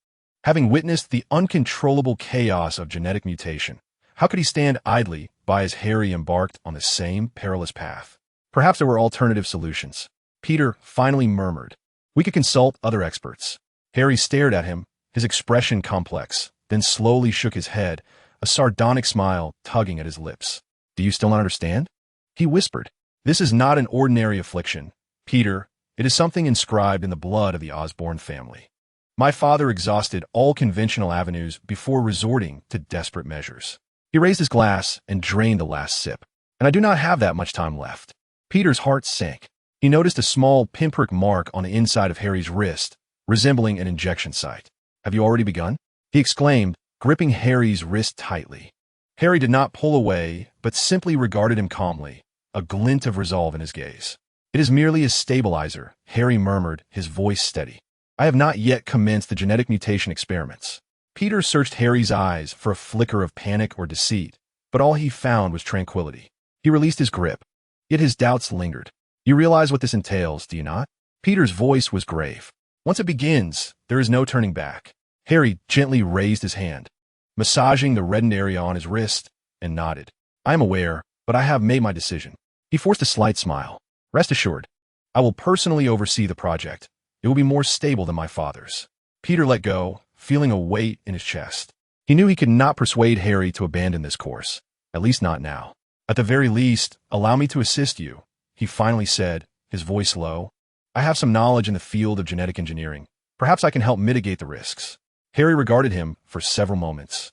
having witnessed the uncontrollable chaos of genetic mutation, how could he stand idly by as Harry embarked on the same perilous path? Perhaps there were alternative solutions. Peter finally murmured, "We could consult other experts." Harry stared at him, his expression complex, then slowly shook his head, a sardonic smile tugging at his lips. "Do you still not understand?" He whispered, "This is not an ordinary affliction, Peter. It is something inscribed in the blood of the Osborn family. My father exhausted all conventional avenues before resorting to desperate measures." He raised his glass and drained the last sip. "And I do not have that much time left." Peter's heart sank. He noticed a small pinprick mark on the inside of Harry's wrist, resembling an injection site. "Have you already begun?" he exclaimed, gripping Harry's wrist tightly. Harry did not pull away, but simply regarded him calmly, a glint of resolve in his gaze. "It is merely a stabilizer," Harry murmured, his voice steady. "I have not yet commenced the genetic mutation experiments." Peter searched Harry's eyes for a flicker of panic or deceit, but all he found was tranquility. He released his grip, yet his doubts lingered. "You realize what this entails, do you not?" Peter's voice was grave. "Once it begins, there is no turning back." Harry gently raised his hand, massaging the reddened area on his wrist, and nodded. "I am aware, but I have made my decision." He forced a slight smile. "Rest assured, I will personally oversee the project. It will be more stable than my father's." Peter let go, feeling a weight in his chest. He knew he could not persuade Harry to abandon this course, at least not now. "At the very least, allow me to assist you," he finally said, his voice low. "I have some knowledge in the field of genetic engineering. Perhaps I can help mitigate the risks." Harry regarded him for several moments,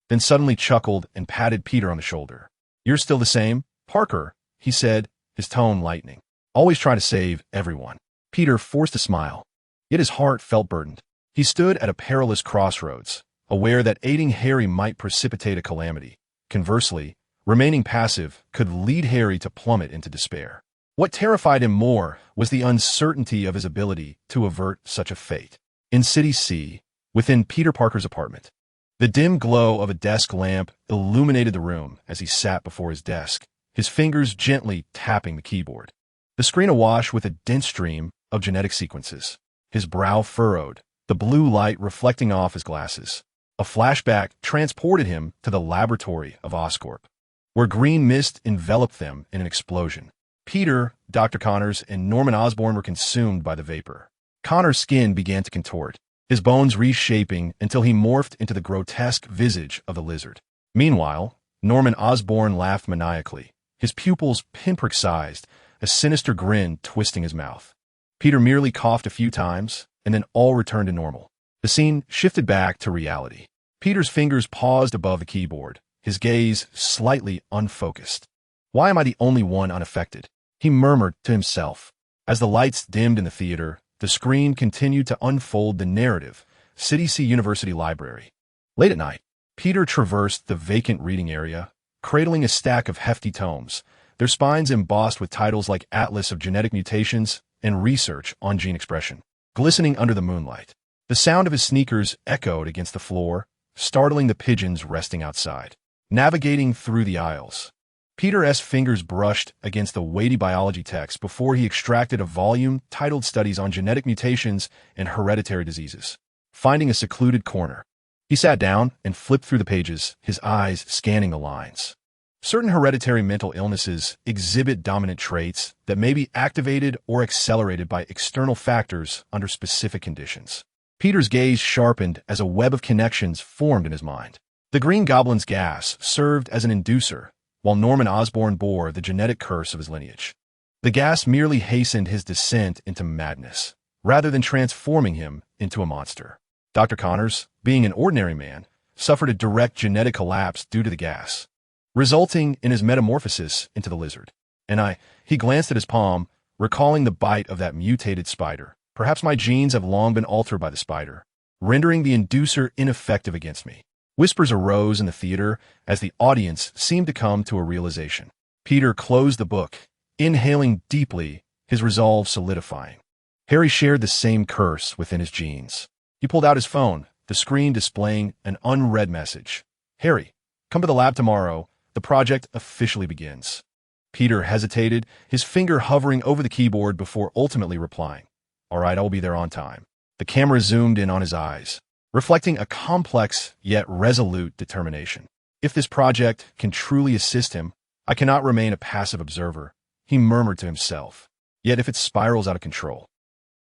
then suddenly chuckled and patted Peter on the shoulder. "You're still the same, Parker," he said, his tone lightening. "Always try to save everyone." Peter forced a smile, yet his heart felt burdened. He stood at a perilous crossroads, aware that aiding Harry might precipitate a calamity. Conversely, remaining passive could lead Harry to plummet into despair. What terrified him more was the uncertainty of his ability to avert such a fate. In City C, within Peter Parker's apartment, The dim glow of a desk lamp illuminated the room as he sat before his desk, his fingers gently tapping the keyboard. The screen awash with a dense stream of genetic sequences. His brow furrowed, the blue light reflecting off his glasses. A flashback transported him to the laboratory of Oscorp, where green mist enveloped them in an explosion. Peter, Dr. Connors, and Norman Osborn were consumed by the vapor. Connors' skin began to contort, his bones reshaping until he morphed into the grotesque visage of the lizard. Meanwhile, Norman Osborn laughed maniacally, his pupils pinprick-sized, a sinister grin twisting his mouth. Peter merely coughed a few times, and then all returned to normal. The scene shifted back to reality. Peter's fingers paused above the keyboard, his gaze slightly unfocused. "Why am I the only one unaffected?" he murmured to himself. As the lights dimmed in the theater, the screen continued to unfold the narrative. CDC University Library. Late at night, Peter traversed the vacant reading area, cradling a stack of hefty tomes, their spines embossed with titles like Atlas of Genetic Mutations and Research on Gene Expression, glistening under the moonlight. The sound of his sneakers echoed against the floor, startling the pigeons resting outside. Navigating through the aisles, Peter's fingers brushed against the weighty biology text before he extracted a volume titled Studies on Genetic Mutations and Hereditary Diseases. Finding a secluded corner, he sat down and flipped through the pages, his eyes scanning the lines. Certain hereditary mental illnesses exhibit dominant traits that may be activated or accelerated by external factors under specific conditions. Peter's gaze sharpened as a web of connections formed in his mind. The Green Goblin's gas served as an inducer, while Norman Osborn bore the genetic curse of his lineage. The gas merely hastened his descent into madness, rather than transforming him into a monster. Dr. Connors, being an ordinary man, suffered a direct genetic collapse due to the gas, resulting in his metamorphosis into the lizard. He glanced at his palm, recalling the bite of that mutated spider. Perhaps my genes have long been altered by the spider, rendering the inducer ineffective against me. Whispers arose in the theater as the audience seemed to come to a realization. Peter closed the book, inhaling deeply, his resolve solidifying. Harry shared the same curse within his genes. He pulled out his phone, the screen displaying an unread message. "Harry, come to the lab tomorrow. The project officially begins." Peter hesitated, his finger hovering over the keyboard before ultimately replying. "All right, I will be there on time." The camera zoomed in on his eyes, reflecting a complex yet resolute determination. "If this project can truly assist him, I cannot remain a passive observer," he murmured to himself. "Yet if it spirals out of control."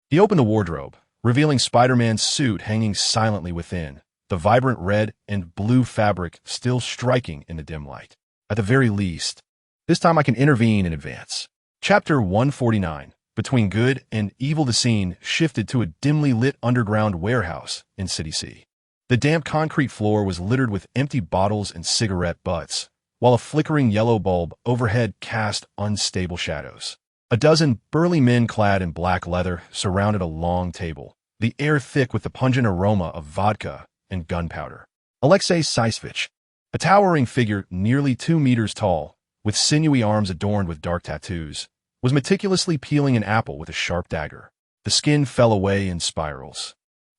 He opened the wardrobe, revealing Spider-Man's suit hanging silently within, the vibrant red and blue fabric still striking in the dim light. At the very least, this time I can intervene in advance. Chapter 149. Between good and evil, the scene shifted to a dimly lit underground warehouse in City C. The damp concrete floor was littered with empty bottles and cigarette butts, while a flickering yellow bulb overhead cast unstable shadows. A dozen burly men clad in black leather surrounded a long table, the air thick with the pungent aroma of vodka and gunpowder. Alexei Seisvich, a towering figure nearly 2 meters tall, with sinewy arms adorned with dark tattoos, was meticulously peeling an apple with a sharp dagger. The skin fell away in spirals,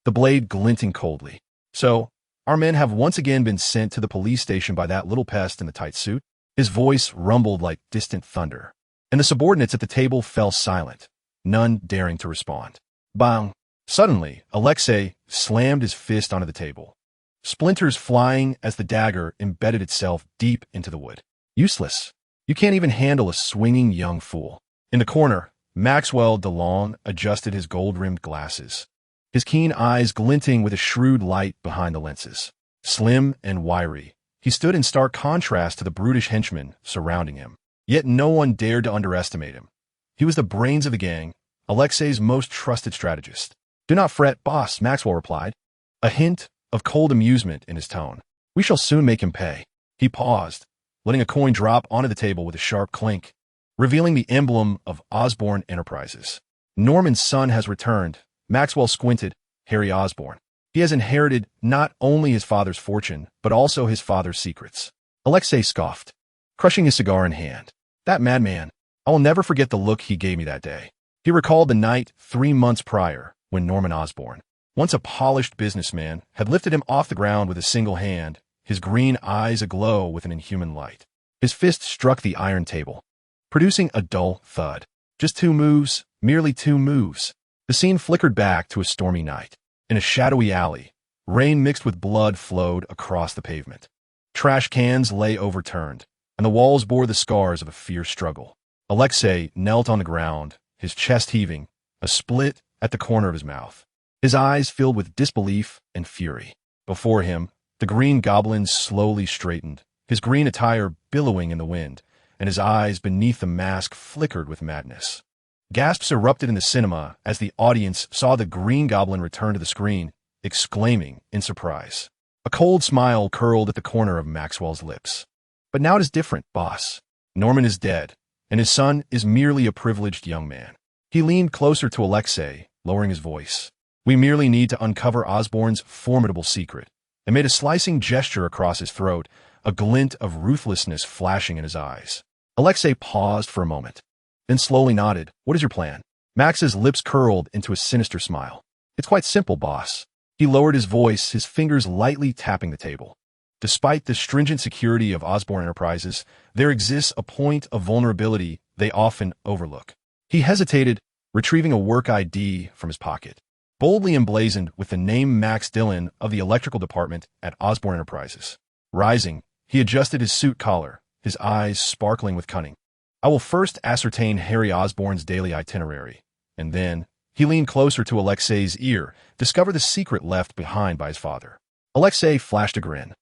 the blade glinting coldly. "So, our men have once again been sent to the police station by that little pest in the tight suit?" His voice rumbled like distant thunder, and the subordinates at the table fell silent, none daring to respond. Bang! Suddenly, Alexei slammed his fist onto the table, splinters flying as the dagger embedded itself deep into the wood. "Useless. You can't even handle a swinging young fool." In the corner, Maxwell DeLong adjusted his gold-rimmed glasses, his keen eyes glinting with a shrewd light behind the lenses. Slim and wiry, he stood in stark contrast to the brutish henchmen surrounding him. Yet no one dared to underestimate him. He was the brains of the gang, Alexei's most trusted strategist. "Do not fret, boss," Maxwell replied, a hint of cold amusement in his tone. "We shall soon make him pay." He paused, letting a coin drop onto the table with a sharp clink, revealing the emblem of Osborn Enterprises. "Norman's son has returned." Maxwell squinted. "Harry Osborn. He has inherited not only his father's fortune, but also his father's secrets." Alexei scoffed, crushing his cigar in hand. "That madman. I will never forget the look he gave me that day." He recalled the night 3 months prior when Norman Osborn once a polished businessman, had lifted him off the ground with a single hand, his green eyes aglow with an inhuman light. His fist struck the iron table, producing a dull thud. Just 2 moves, merely 2 moves. The scene flickered back to a stormy night. In a shadowy alley, rain mixed with blood flowed across the pavement. Trash cans lay overturned, and the walls bore the scars of a fierce struggle. Alexei knelt on the ground, his chest heaving, a split at the corner of his mouth. His eyes filled with disbelief and fury. Before him, the Green Goblin slowly straightened, his green attire billowing in the wind, and his eyes beneath the mask flickered with madness. Gasps erupted in the cinema as the audience saw the Green Goblin return to the screen, exclaiming in surprise. A cold smile curled at the corner of Maxwell's lips. But now it is different, boss. Norman is dead, and his son is merely a privileged young man. He leaned closer to Alexei, lowering his voice. We merely need to uncover Osborn's formidable secret, and made a slicing gesture across his throat, a glint of ruthlessness flashing in his eyes. Alexei paused for a moment, then slowly nodded. What is your plan? Max's lips curled into a sinister smile. It's quite simple, boss. He lowered his voice, his fingers lightly tapping the table. Despite the stringent security of Osborn Enterprises, there exists a point of vulnerability they often overlook. He hesitated, retrieving a work ID from his pocket, boldly emblazoned with the name Max Dillon of the electrical department at Osborn Enterprises. Rising, he adjusted his suit collar, his eyes sparkling with cunning. I will first ascertain Harry Osborn's daily itinerary, and then he leaned closer to Alexei's ear, discover the secret left behind by his father. Alexei flashed a grin,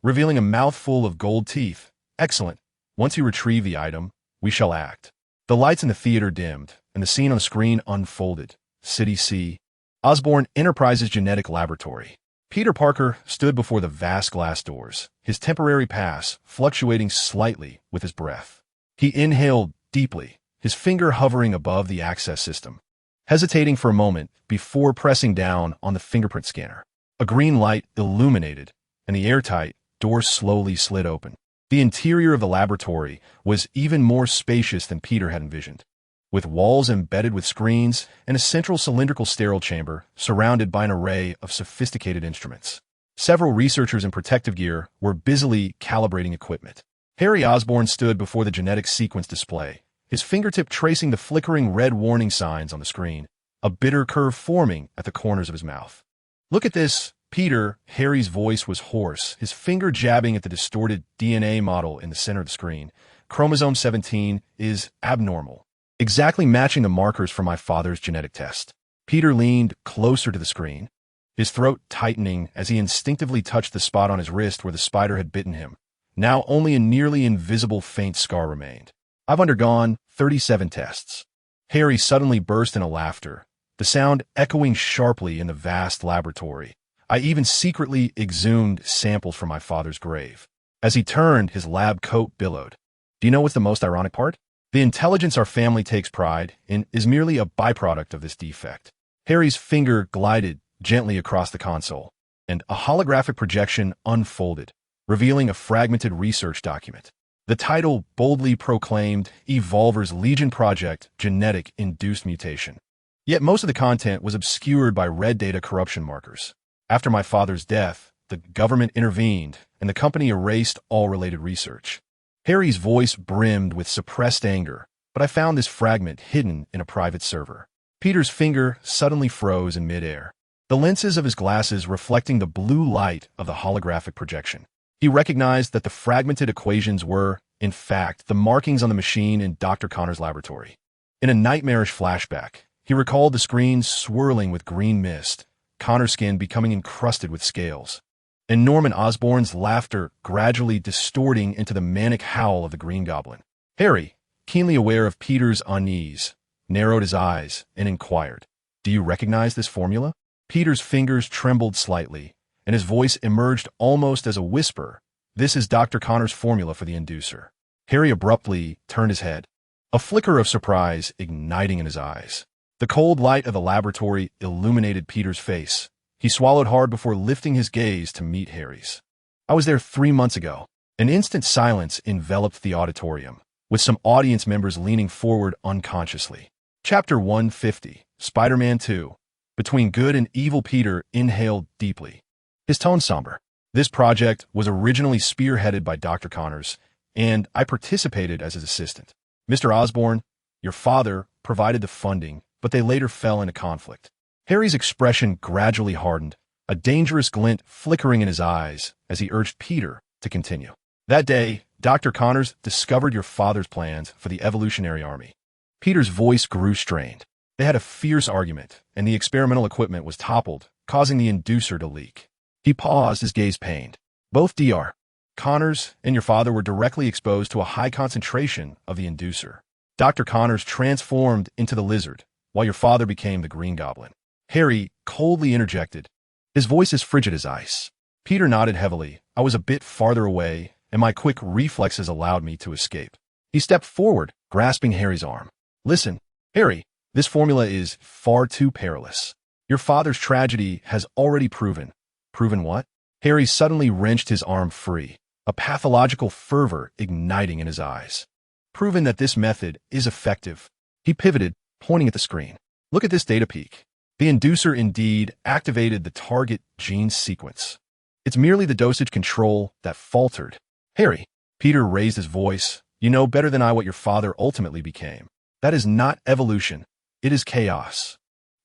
revealing a mouthful of gold teeth. Excellent. Once you retrieve the item, we shall act. The lights in the theater dimmed, and the scene on the screen unfolded. City C. Osborn Enterprises Genetic Laboratory. Peter Parker stood before the vast glass doors, his temporary pass fluctuating slightly with his breath. He inhaled deeply, his finger hovering above the access system, hesitating for a moment before pressing down on the fingerprint scanner. A green light illuminated, and the airtight door slowly slid open. The interior of the laboratory was even more spacious than Peter had envisioned, with walls embedded with screens and a central cylindrical sterile chamber surrounded by an array of sophisticated instruments. Several researchers in protective gear were busily calibrating equipment. Harry Osborn stood before the genetic sequence display, his fingertip tracing the flickering red warning signs on the screen, a bitter curve forming at the corners of his mouth. Look at this, Peter. Harry's voice was hoarse, his finger jabbing at the distorted DNA model in the center of the screen. Chromosome 17 is abnormal, exactly matching the markers from my father's genetic test. Peter leaned closer to the screen, his throat tightening as he instinctively touched the spot on his wrist where the spider had bitten him. Now only a nearly invisible faint scar remained. I've undergone 37 tests. Harry suddenly burst into laughter, the sound echoing sharply in the vast laboratory. I even secretly exhumed samples from my father's grave. As he turned, his lab coat billowed. Do you know what's the most ironic part? The intelligence our family takes pride in is merely a byproduct of this defect. Harry's finger glided gently across the console, and a holographic projection unfolded, revealing a fragmented research document. The title boldly proclaimed Evolver's Legion Project Genetic Induced Mutation. Yet most of the content was obscured by red data corruption markers. After my father's death, the government intervened, and the company erased all related research. Harry's voice brimmed with suppressed anger, but I found this fragment hidden in a private server. Peter's finger suddenly froze in midair, the lenses of his glasses reflecting the blue light of the holographic projection. He recognized that the fragmented equations were, in fact, the markings on the machine in Dr. Connor's laboratory. In a nightmarish flashback, he recalled the screen swirling with green mist, Connor's skin becoming encrusted with scales, and Norman Osborn's laughter gradually distorting into the manic howl of the Green Goblin. Harry, keenly aware of Peter's unease, narrowed his eyes and inquired, "Do you recognize this formula?" Peter's fingers trembled slightly, and his voice emerged almost as a whisper. "This is Dr. Connor's formula for the inducer." Harry abruptly turned his head, a flicker of surprise igniting in his eyes. The cold light of the laboratory illuminated Peter's face. He swallowed hard before lifting his gaze to meet Harry's. "I was there 3 months ago." An instant silence enveloped the auditorium, with some audience members leaning forward unconsciously. Chapter 150, Spider-Man 2, between good and evil. Peter inhaled deeply, his tone somber. This project was originally spearheaded by Dr. Connors, and I participated as his assistant. Mr. Osborn, your father, provided the funding, but they later fell into conflict. Harry's expression gradually hardened, a dangerous glint flickering in his eyes as he urged Peter to continue. That day, Dr. Connors discovered your father's plans for the Evolutionary Army. Peter's voice grew strained. They had a fierce argument, and the experimental equipment was toppled, causing the inducer to leak. He paused, his gaze pained. Both Dr. Connors and your father were directly exposed to a high concentration of the inducer. Dr. Connors transformed into the lizard, while your father became the Green Goblin. Harry coldly interjected, his voice as frigid as ice. Peter nodded heavily. I was a bit farther away, and my quick reflexes allowed me to escape. He stepped forward, grasping Harry's arm. Listen, Harry, this formula is far too perilous. Your father's tragedy has already proven. Proven what? Harry suddenly wrenched his arm free, a pathological fervor igniting in his eyes. Proven that this method is effective. He pivoted, pointing at the screen. Look at this data peak. The inducer indeed activated the target gene sequence. It's merely the dosage control that faltered. Harry, Peter raised his voice. You know better than I what your father ultimately became. That is not evolution. It is chaos.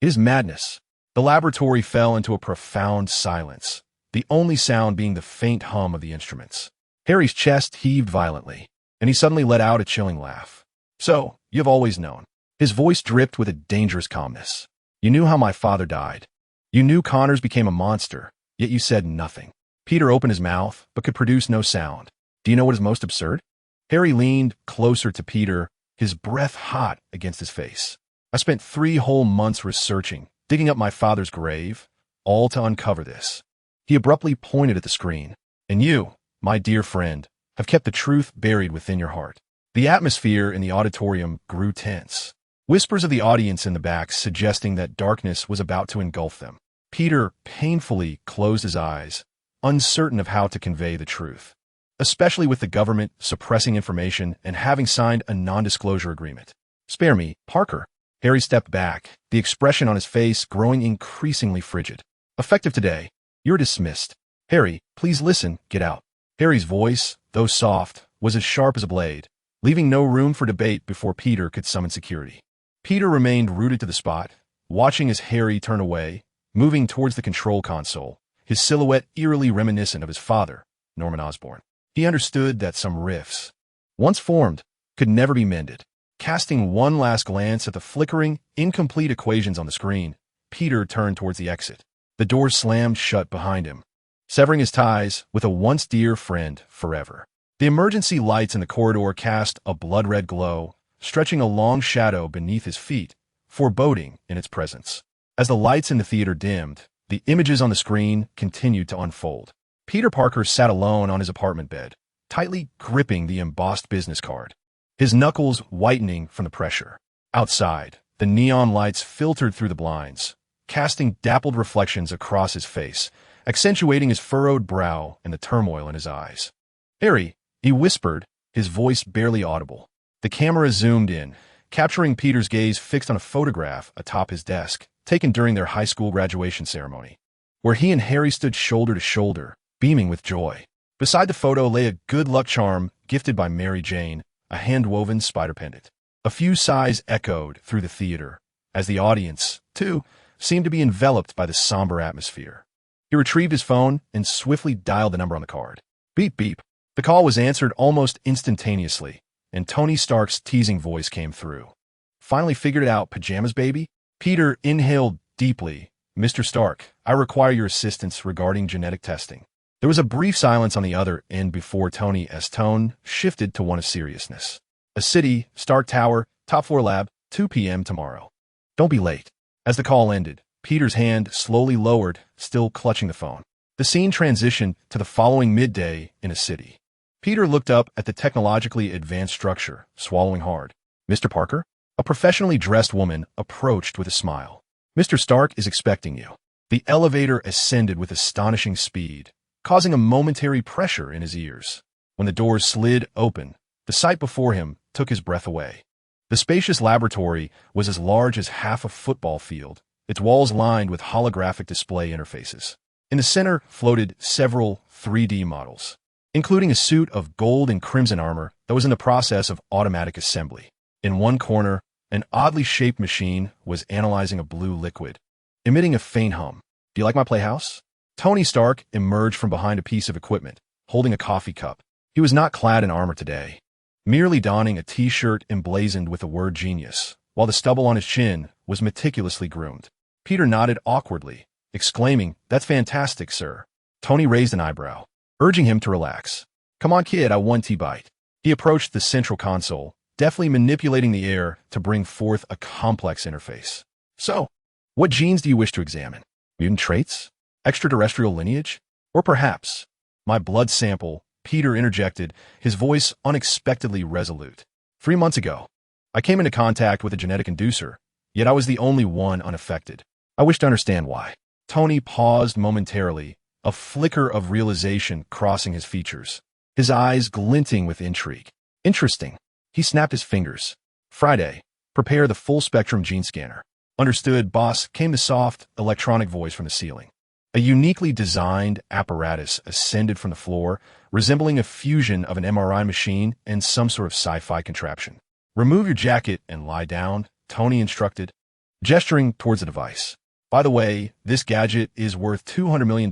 It is madness. The laboratory fell into a profound silence, the only sound being the faint hum of the instruments. Harry's chest heaved violently, and he suddenly let out a chilling laugh. So, you've always known. His voice dripped with a dangerous calmness. You knew how my father died. You knew Connors became a monster, yet you said nothing. Peter opened his mouth, but could produce no sound. Do you know what is most absurd? Harry leaned closer to Peter, his breath hot against his face. I spent 3 whole months researching, digging up my father's grave, all to uncover this. He abruptly pointed at the screen. And you, my dear friend, have kept the truth buried within your heart. The atmosphere in the auditorium grew tense. Whispers of the audience in the back suggesting that darkness was about to engulf them. Peter painfully closed his eyes, uncertain of how to convey the truth, especially with the government suppressing information and having signed a non-disclosure agreement. Spare me, Parker. Harry stepped back, the expression on his face growing increasingly frigid. Effective today. You're dismissed. Harry, please listen, get out. Harry's voice, though soft, was as sharp as a blade, leaving no room for debate before Peter could summon security. Peter remained rooted to the spot, watching as Harry turned away, moving towards the control console, his silhouette eerily reminiscent of his father, Norman Osborn. He understood that some rifts, once formed, could never be mended. Casting one last glance at the flickering, incomplete equations on the screen, Peter turned towards the exit. The door slammed shut behind him, severing his ties with a once dear friend forever. The emergency lights in the corridor cast a blood-red glow, stretching a long shadow beneath his feet, foreboding in its presence. As the lights in the theater dimmed, the images on the screen continued to unfold. Peter Parker sat alone on his apartment bed, tightly gripping the embossed business card, his knuckles whitening from the pressure. Outside, the neon lights filtered through the blinds, casting dappled reflections across his face, accentuating his furrowed brow and the turmoil in his eyes. Harry, he whispered, his voice barely audible. The camera zoomed in, capturing Peter's gaze fixed on a photograph atop his desk, taken during their high school graduation ceremony, where he and Harry stood shoulder to shoulder, beaming with joy. Beside the photo lay a good luck charm gifted by Mary Jane, a hand-woven spider pendant. A few sighs echoed through the theater, as the audience, too, seemed to be enveloped by the somber atmosphere. He retrieved his phone and swiftly dialed the number on the card. Beep, beep. The call was answered almost instantaneously, and Tony Stark's teasing voice came through. Finally figured it out, pajamas, baby? Peter inhaled deeply. Mr. Stark, I require your assistance regarding genetic testing. There was a brief silence on the other end before Tony's tone shifted to one of seriousness. A city, Stark Tower, top floor lab, 2 p.m. tomorrow. Don't be late. As the call ended, Peter's hand slowly lowered, still clutching the phone. The scene transitioned to the following midday in a city. Peter looked up at the technologically advanced structure, swallowing hard. Mr. Parker? A professionally dressed woman approached with a smile. Mr. Stark is expecting you. The elevator ascended with astonishing speed, causing a momentary pressure in his ears. When the doors slid open, the sight before him took his breath away. The spacious laboratory was as large as half a football field, its walls lined with holographic display interfaces. In the center floated several 3D models, including a suit of gold and crimson armor that was in the process of automatic assembly. In one corner, an oddly shaped machine was analyzing a blue liquid, emitting a faint hum. "Do you like my playhouse?" Tony Stark emerged from behind a piece of equipment, holding a coffee cup. He was not clad in armor today, merely donning a t-shirt emblazoned with the word genius, while the stubble on his chin was meticulously groomed. Peter nodded awkwardly, exclaiming, "That's fantastic, sir." Tony raised an eyebrow, urging him to relax. "Come on, kid, I want T-bite." He approached the central console, deftly manipulating the air to bring forth a complex interface. "So, what genes do you wish to examine? Mutant traits? Extraterrestrial lineage? Or perhaps my blood sample?" Peter interjected, his voice unexpectedly resolute. 3 months ago, I came into contact with a genetic inducer, yet I was the only one unaffected. I wish to understand why." Tony paused momentarily, a flicker of realization crossing his features, his eyes glinting with intrigue. "Interesting." He snapped his fingers. "Friday, prepare the full-spectrum gene scanner." "Understood, boss," came the soft, electronic voice from the ceiling. A uniquely designed apparatus ascended from the floor, resembling a fusion of an MRI machine and some sort of sci-fi contraption. "Remove your jacket and lie down," Tony instructed, gesturing towards the device. "By the way, this gadget is worth $200 million,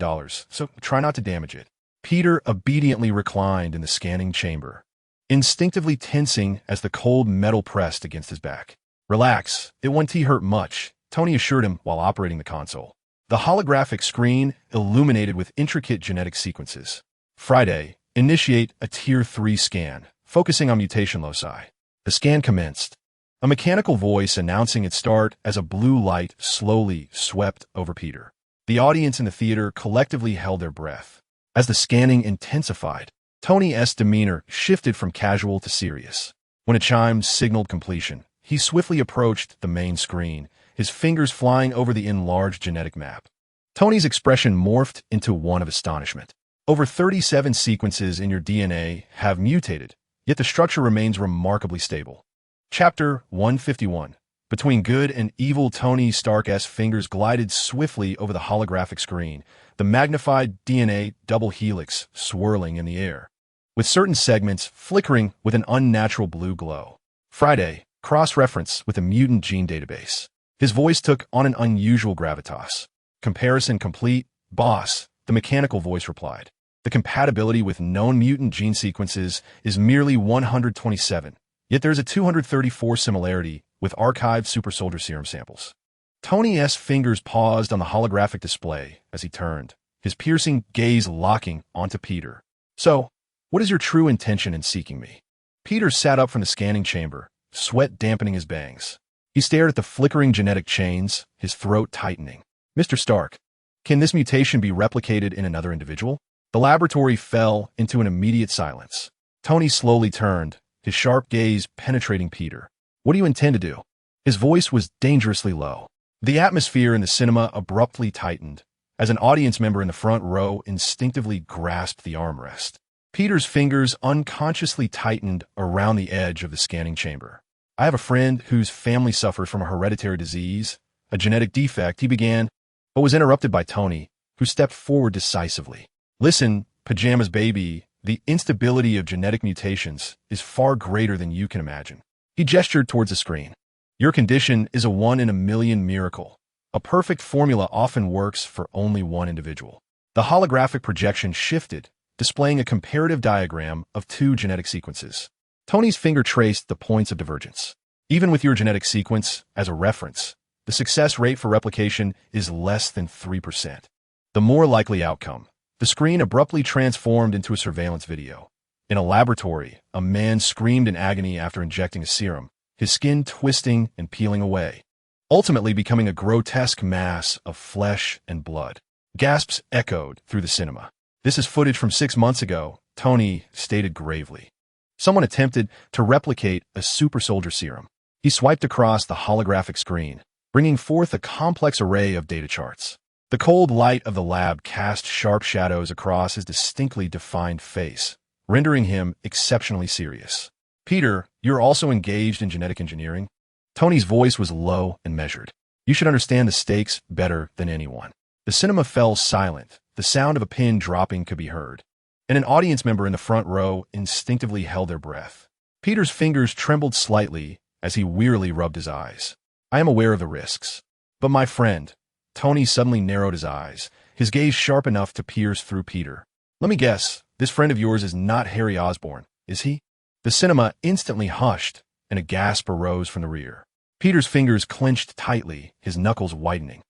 so try not to damage it." Peter obediently reclined in the scanning chamber, instinctively tensing as the cold metal pressed against his back. "Relax, it won't hurt much," Tony assured him while operating the console. The holographic screen illuminated with intricate genetic sequences. "Friday, initiate a Tier 3 scan, focusing on mutation loci." The scan commenced, a mechanical voice announcing its start as a blue light slowly swept over Peter. The audience in the theater collectively held their breath. As the scanning intensified, Tony's demeanor shifted from casual to serious. When a chime signaled completion, he swiftly approached the main screen, his fingers flying over the enlarged genetic map. Tony's expression morphed into one of astonishment. "Over 37 sequences in your DNA have mutated, yet the structure remains remarkably stable." Chapter 151. Between good and evil, Tony Stark's fingers glided swiftly over the holographic screen, the magnified DNA double helix swirling in the air, with certain segments flickering with an unnatural blue glow. "Friday, cross-reference with a mutant gene database." His voice took on an unusual gravitas. "Comparison complete, boss," the mechanical voice replied. "The compatibility with known mutant gene sequences is merely 127, yet there's a 234 similarity with archived super-soldier serum samples." Tony's fingers paused on the holographic display as he turned, his piercing gaze locking onto Peter. "So, what is your true intention in seeking me?" Peter sat up from the scanning chamber, sweat dampening his bangs. He stared at the flickering genetic chains, his throat tightening. "Mr. Stark, can this mutation be replicated in another individual?" The laboratory fell into an immediate silence. Tony slowly turned, his sharp gaze penetrating Peter. "What do you intend to do?" His voice was dangerously low. The atmosphere in the cinema abruptly tightened, as an audience member in the front row instinctively grasped the armrest. Peter's fingers unconsciously tightened around the edge of the scanning chamber. "I have a friend whose family suffers from a hereditary disease, a genetic defect," he began, but was interrupted by Tony, who stepped forward decisively. "Listen, Pajamas baby, the instability of genetic mutations is far greater than you can imagine." He gestured towards the screen. "Your condition is a 1-in-a-million miracle. A perfect formula often works for only one individual." The holographic projection shifted, displaying a comparative diagram of 2 genetic sequences. Tony's finger traced the points of divergence. "Even with your genetic sequence as a reference, the success rate for replication is less than 3%. The more likely outcome." The screen abruptly transformed into a surveillance video. In a laboratory, a man screamed in agony after injecting a serum, his skin twisting and peeling away, ultimately becoming a grotesque mass of flesh and blood. Gasps echoed through the cinema. "This is footage from 6 months ago," Tony stated gravely. "Someone attempted to replicate a super-soldier serum." He swiped across the holographic screen, bringing forth a complex array of data charts. The cold light of the lab cast sharp shadows across his distinctly defined face, rendering him exceptionally serious. "Peter, you're also engaged in genetic engineering?" Tony's voice was low and measured. You should understand the stakes better than anyone. The cinema fell silent. The sound of a pin dropping could be heard, and an audience member in the front row instinctively held their breath. Peter's fingers trembled slightly as he wearily rubbed his eyes. I am aware of the risks. But my friend, Tony suddenly narrowed his eyes, his gaze sharp enough to pierce through Peter. Let me guess, this friend of yours is not Harry Osborn, is he? The cinema instantly hushed, and a gasp arose from the rear. Peter's fingers clenched tightly, his knuckles widening.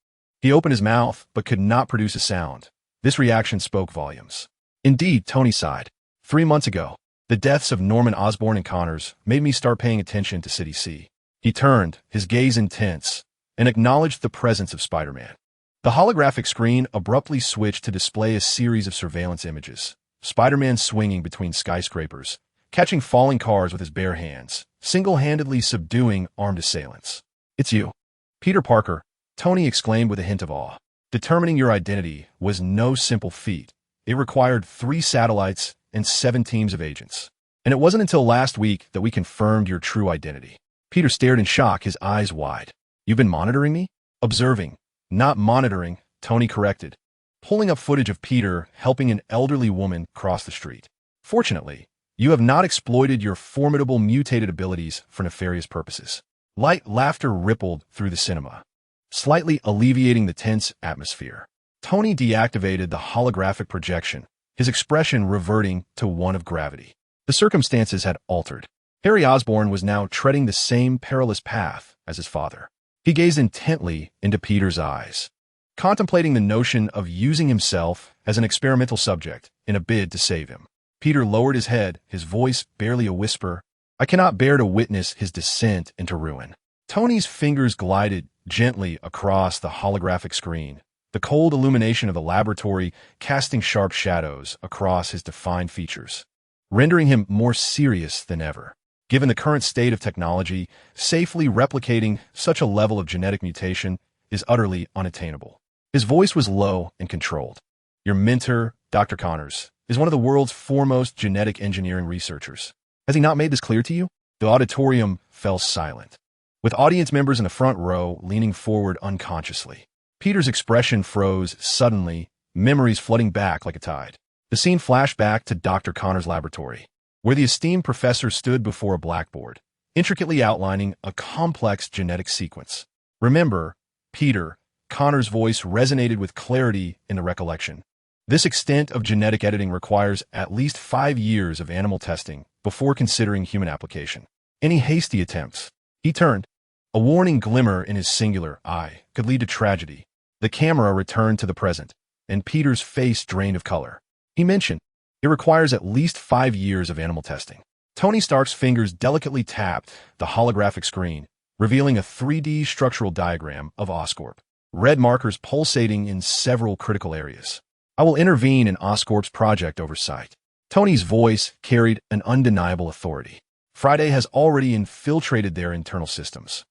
He opened his mouth, but could not produce a sound. This reaction spoke volumes. Indeed, Tony sighed. 3 months ago, the deaths of Norman Osborn and Connors made me start paying attention to City C. He turned, his gaze intense, and acknowledged the presence of Spider-Man. The holographic screen abruptly switched to display a series of surveillance images. Spider-Man swinging between skyscrapers, catching falling cars with his bare hands, single-handedly subduing armed assailants. It's you, Peter Parker, Tony exclaimed with a hint of awe. Determining your identity was no simple feat. It required 3 satellites and 7 teams of agents. And it wasn't until last week that we confirmed your true identity. Peter stared in shock, his eyes wide. You've been monitoring me? Observing. Not monitoring, Tony corrected, pulling up footage of Peter helping an elderly woman cross the street. Fortunately, you have not exploited your formidable mutated abilities for nefarious purposes. Light laughter rippled through the cinema, slightly alleviating the tense atmosphere. Tony deactivated the holographic projection, his expression reverting to one of gravity. The circumstances had altered. Harry Osborn was now treading the same perilous path as his father. He gazed intently into Peter's eyes, contemplating the notion of using himself as an experimental subject in a bid to save him. Peter lowered his head, his voice barely a whisper. I cannot bear to witness his descent into ruin. Tony's fingers glided gently across the holographic screen, the cold illumination of the laboratory casting sharp shadows across his defined features, rendering him more serious than ever. Given the current state of technology, safely replicating such a level of genetic mutation is utterly unattainable. His voice was low and controlled. Your mentor, Dr. Connors, is one of the world's foremost genetic engineering researchers. Has he not made this clear to you? The auditorium fell silent, with audience members in the front row leaning forward unconsciously. Peter's expression froze suddenly, memories flooding back like a tide. The scene flashed back to Dr. Connors' laboratory, where the esteemed professor stood before a blackboard, intricately outlining a complex genetic sequence. Remember, Peter, Connors' voice resonated with clarity in the recollection. This extent of genetic editing requires at least 5 years of animal testing before considering human application. Any hasty attempts. He turned. A warning glimmer in his singular eye could lead to tragedy. The camera returned to the present, and Peter's face drained of color. He mentioned, it requires at least 5 years of animal testing. Tony Stark's fingers delicately tapped the holographic screen, revealing a 3D structural diagram of Oscorp, red markers pulsating in several critical areas. I will intervene in Oscorp's project oversight. Tony's voice carried an undeniable authority. Friday has already infiltrated their internal systems.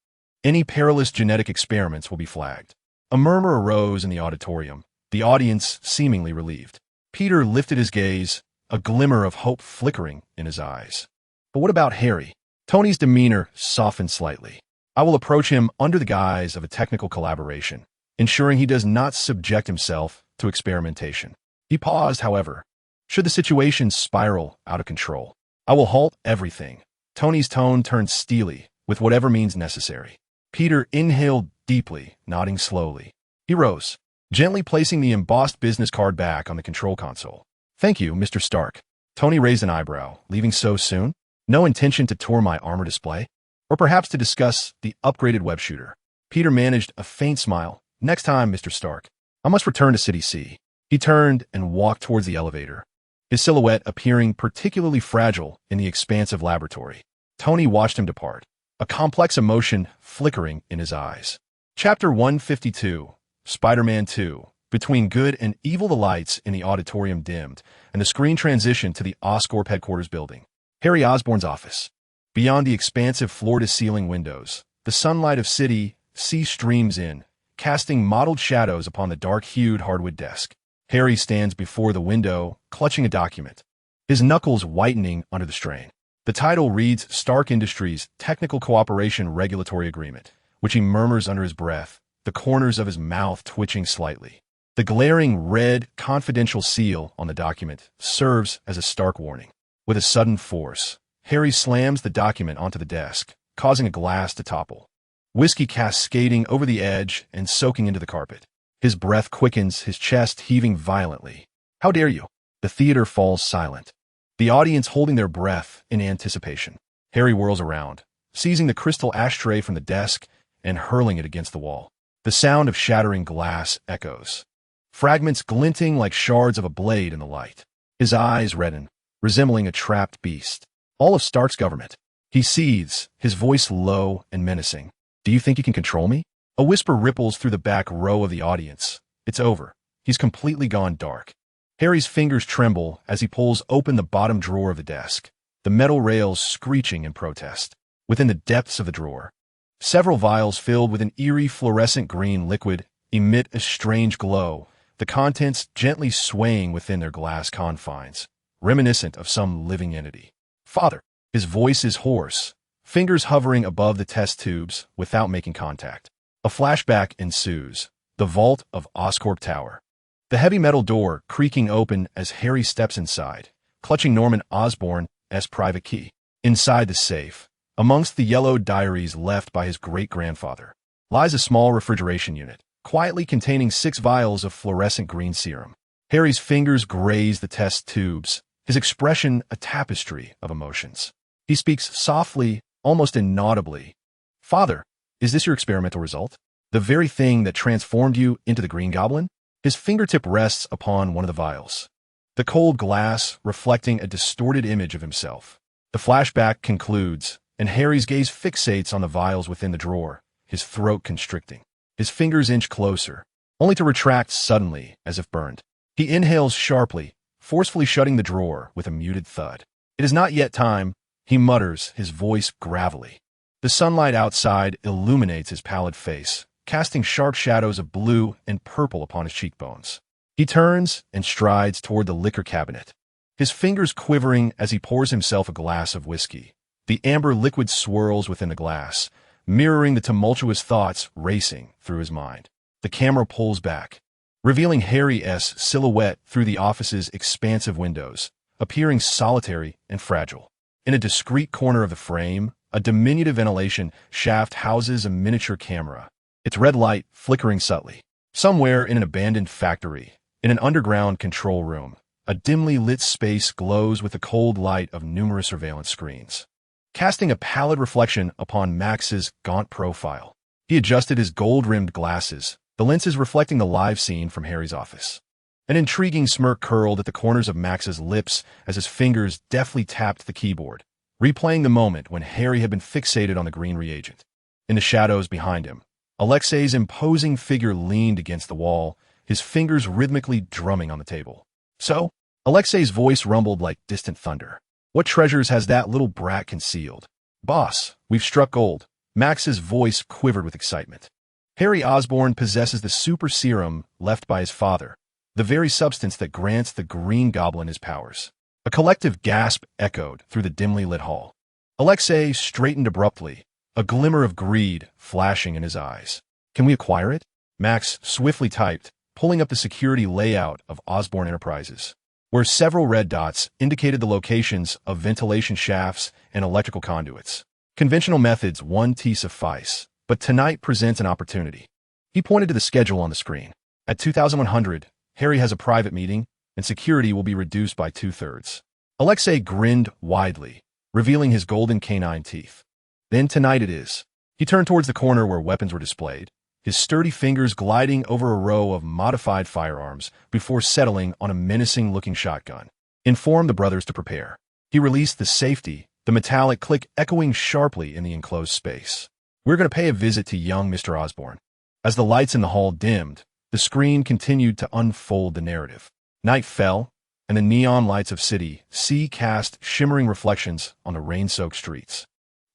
Any perilous genetic experiments will be flagged. A murmur arose in the auditorium, the audience seemingly relieved. Peter lifted his gaze, a glimmer of hope flickering in his eyes. But what about Harry? Tony's demeanor softened slightly. I will approach him under the guise of a technical collaboration, ensuring he does not subject himself to experimentation. He paused, however. Should the situation spiral out of control, I will halt everything. Tony's tone turned steely, with whatever means necessary. Peter inhaled deeply, nodding slowly. He rose, gently placing the embossed business card back on the control console. Thank you, Mr. Stark. Tony raised an eyebrow. Leaving so soon? No intention to tour my armor display? Or perhaps to discuss the upgraded web shooter? Peter managed a faint smile. Next time, Mr. Stark. I must return to City C. He turned and walked towards the elevator, his silhouette appearing particularly fragile in the expansive laboratory. Tony watched him depart, a complex emotion flickering in his eyes. Chapter 152, Spider-Man 2. Between good and evil, the lights in the auditorium dimmed, and the screen transitioned to the Oscorp headquarters building. Harry Osborn's office. Beyond the expansive floor-to-ceiling windows, the sunlight of City C streams in, casting mottled shadows upon the dark-hued hardwood desk. Harry stands before the window, clutching a document, his knuckles whitening under the strain. The title reads Stark Industries Technical Cooperation Regulatory Agreement, which he murmurs under his breath, the corners of his mouth twitching slightly. The glaring red confidential seal on the document serves as a stark warning. With a sudden force, Harry slams the document onto the desk, causing a glass to topple. Whiskey cascading over the edge and soaking into the carpet. His breath quickens, his chest heaving violently. "How dare you?" The theater falls silent. The audience holding their breath in anticipation. Harry whirls around, seizing the crystal ashtray from the desk and hurling it against the wall. The sound of shattering glass echoes, fragments glinting like shards of a blade in the light. His eyes redden, resembling a trapped beast. All of Stark's government. He seethes, his voice low and menacing. "Do you think you can control me?" A whisper ripples through the back row of the audience. It's over. He's completely gone dark. Harry's fingers tremble as he pulls open the bottom drawer of the desk, the metal rails screeching in protest. Within the depths of the drawer, several vials filled with an eerie fluorescent green liquid emit a strange glow, the contents gently swaying within their glass confines, reminiscent of some living entity. "Father!" His voice is hoarse, fingers hovering above the test tubes without making contact. A flashback ensues, the vault of Oscorp Tower. The heavy metal door creaking open as Harry steps inside, clutching Norman Osborn's private key. Inside the safe, amongst the yellowed diaries left by his great-grandfather, lies a small refrigeration unit, quietly containing 6 vials of fluorescent green serum. Harry's fingers graze the test tubes, his expression a tapestry of emotions. He speaks softly, almost inaudibly. "Father, is this your experimental result? The very thing that transformed you into the Green Goblin?" His fingertip rests upon one of the vials, the cold glass reflecting a distorted image of himself. The flashback concludes, and Harry's gaze fixates on the vials within the drawer, his throat constricting. His fingers inch closer, only to retract suddenly, as if burned. He inhales sharply, forcefully shutting the drawer with a muted thud. "It is not yet time," he mutters, his voice gravelly. The sunlight outside illuminates his pallid face, casting sharp shadows of blue and purple upon his cheekbones. He turns and strides toward the liquor cabinet, his fingers quivering as he pours himself a glass of whiskey. The amber liquid swirls within the glass, mirroring the tumultuous thoughts racing through his mind. The camera pulls back, revealing Harry's silhouette through the office's expansive windows, appearing solitary and fragile. In a discreet corner of the frame, a diminutive ventilation shaft houses a miniature camera, its red light flickering subtly. Somewhere in an abandoned factory, in an underground control room, a dimly lit space glows with the cold light of numerous surveillance screens, casting a pallid reflection upon Max's gaunt profile. He adjusted his gold-rimmed glasses, the lenses reflecting the live scene from Harry's office. An intriguing smirk curled at the corners of Max's lips as his fingers deftly tapped the keyboard, replaying the moment when Harry had been fixated on the green reagent. In the shadows behind him, Alexei's imposing figure leaned against the wall, his fingers rhythmically drumming on the table. "So?" Alexei's voice rumbled like distant thunder. "What treasures has that little brat concealed?" "Boss, we've struck gold." Max's voice quivered with excitement. "Harry Osborn possesses the super serum left by his father, the very substance that grants the Green Goblin his powers." A collective gasp echoed through the dimly lit hall. Alexei straightened abruptly, a glimmer of greed flashing in his eyes. "Can we acquire it?" Max swiftly typed, pulling up the security layout of Osborn Enterprises, where several red dots indicated the locations of ventilation shafts and electrical conduits. Conventional methods won't suffice, but tonight presents an opportunity. He pointed to the schedule on the screen. At 2100, Harry has a private meeting, and security will be reduced by 2/3. Alexei grinned widely, revealing his golden canine teeth. "Then tonight it is." He turned towards the corner where weapons were displayed, his sturdy fingers gliding over a row of modified firearms before settling on a menacing-looking shotgun. Inform the brothers to prepare. He released the safety, the metallic click echoing sharply in the enclosed space. "We're going to pay a visit to young Mr. Osborn." As the lights in the hall dimmed, the screen continued to unfold the narrative. Night fell, and the neon lights of City C cast shimmering reflections on the rain-soaked streets.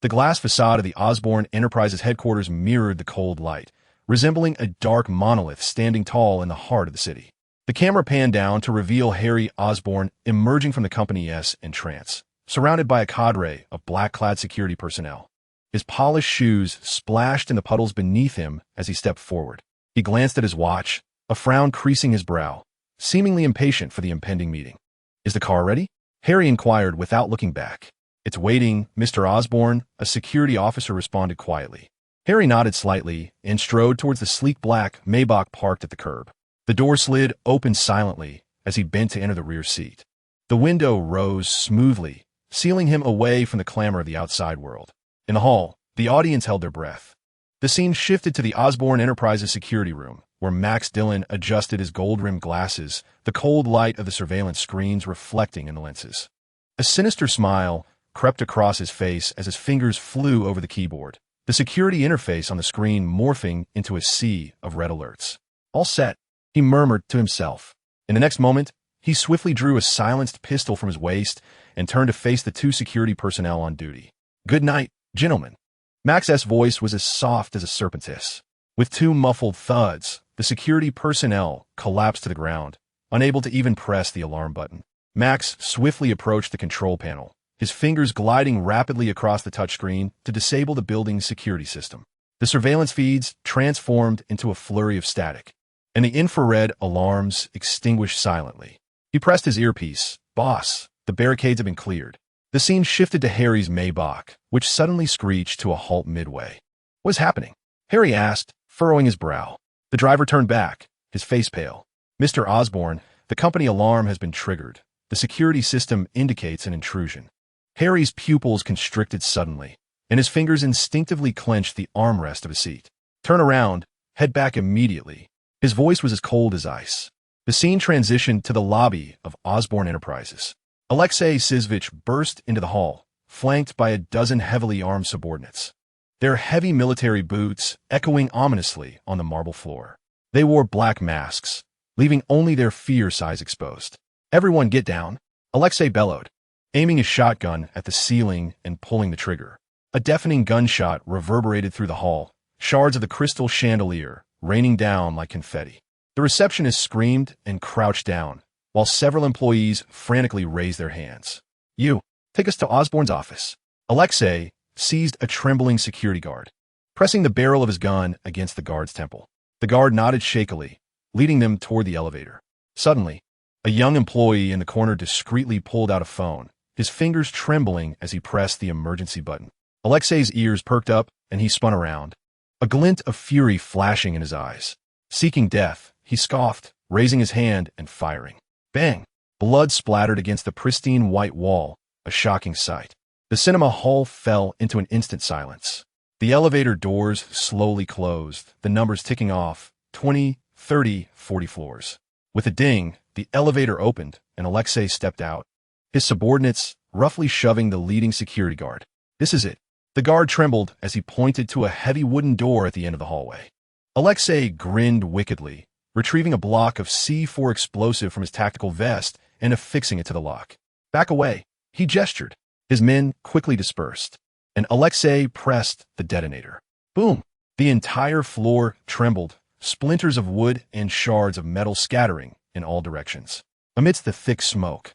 The glass facade of the Osborn Enterprises headquarters mirrored the cold light, resembling a dark monolith standing tall in the heart of the city. The camera panned down to reveal Harry Osborn emerging from the company's entrance, surrounded by a cadre of black-clad security personnel. His polished shoes splashed in the puddles beneath him as he stepped forward. He glanced at his watch, a frown creasing his brow, seemingly impatient for the impending meeting. "Is the car ready?" Harry inquired without looking back. "It's waiting, Mr. Osborn," a security officer responded quietly. Harry nodded slightly and strode towards the sleek black Maybach parked at the curb. The door slid open silently as he bent to enter the rear seat. The window rose smoothly, sealing him away from the clamor of the outside world. In the hall, the audience held their breath. The scene shifted to the Osborn Enterprises security room, where Max Dillon adjusted his gold-rimmed glasses, the cold light of the surveillance screens reflecting in the lenses. A sinister smile crept across his face as his fingers flew over the keyboard, the security interface on the screen morphing into a sea of red alerts. "All set," he murmured to himself. In the next moment, he swiftly drew a silenced pistol from his waist and turned to face the two security personnel on duty. "Good night, gentlemen." Max's voice was as soft as a serpent's hiss. With two muffled thuds, the security personnel collapsed to the ground, unable to even press the alarm button. Max swiftly approached the control panel, his fingers gliding rapidly across the touchscreen to disable the building's security system. The surveillance feeds transformed into a flurry of static, and the infrared alarms extinguished silently. He pressed his earpiece. "Boss, the barricades have been cleared." The scene shifted to Harry's Maybach, which suddenly screeched to a halt midway. "What's happening?" Harry asked, furrowing his brow. The driver turned back, his face pale. "Mr. Osborn, the company alarm has been triggered. The security system indicates an intrusion." Harry's pupils constricted suddenly, and his fingers instinctively clenched the armrest of his seat. "Turn around, head back immediately." His voice was as cold as ice. The scene transitioned to the lobby of Osborn Enterprises. Alexei Sizvich burst into the hall, flanked by a dozen heavily armed subordinates, their heavy military boots echoing ominously on the marble floor. They wore black masks, leaving only their fierce eyes exposed. "Everyone get down," Alexei bellowed, aiming his shotgun at the ceiling and pulling the trigger. A deafening gunshot reverberated through the hall, shards of the crystal chandelier raining down like confetti. The receptionist screamed and crouched down, while several employees frantically raised their hands. "You, take us to Osborn's office." Alexei seized a trembling security guard, pressing the barrel of his gun against the guard's temple. The guard nodded shakily, leading them toward the elevator. Suddenly, a young employee in the corner discreetly pulled out a phone, his fingers trembling as he pressed the emergency button. Alexei's ears perked up, and he spun around, a glint of fury flashing in his eyes. Seeking death, he scoffed, raising his hand and firing. Bang! Blood splattered against the pristine white wall, a shocking sight. The cinema hall fell into an instant silence. The elevator doors slowly closed, the numbers ticking off, 20, 30, 40 floors. With a ding, the elevator opened, and Alexei stepped out, his subordinates roughly shoving the leading security guard. "This is it." The guard trembled as he pointed to a heavy wooden door at the end of the hallway. Alexei grinned wickedly, retrieving a block of C4 explosive from his tactical vest and affixing it to the lock. "Back away," he gestured. His men quickly dispersed, and Alexei pressed the detonator. Boom! The entire floor trembled, splinters of wood and shards of metal scattering in all directions. Amidst the thick smoke,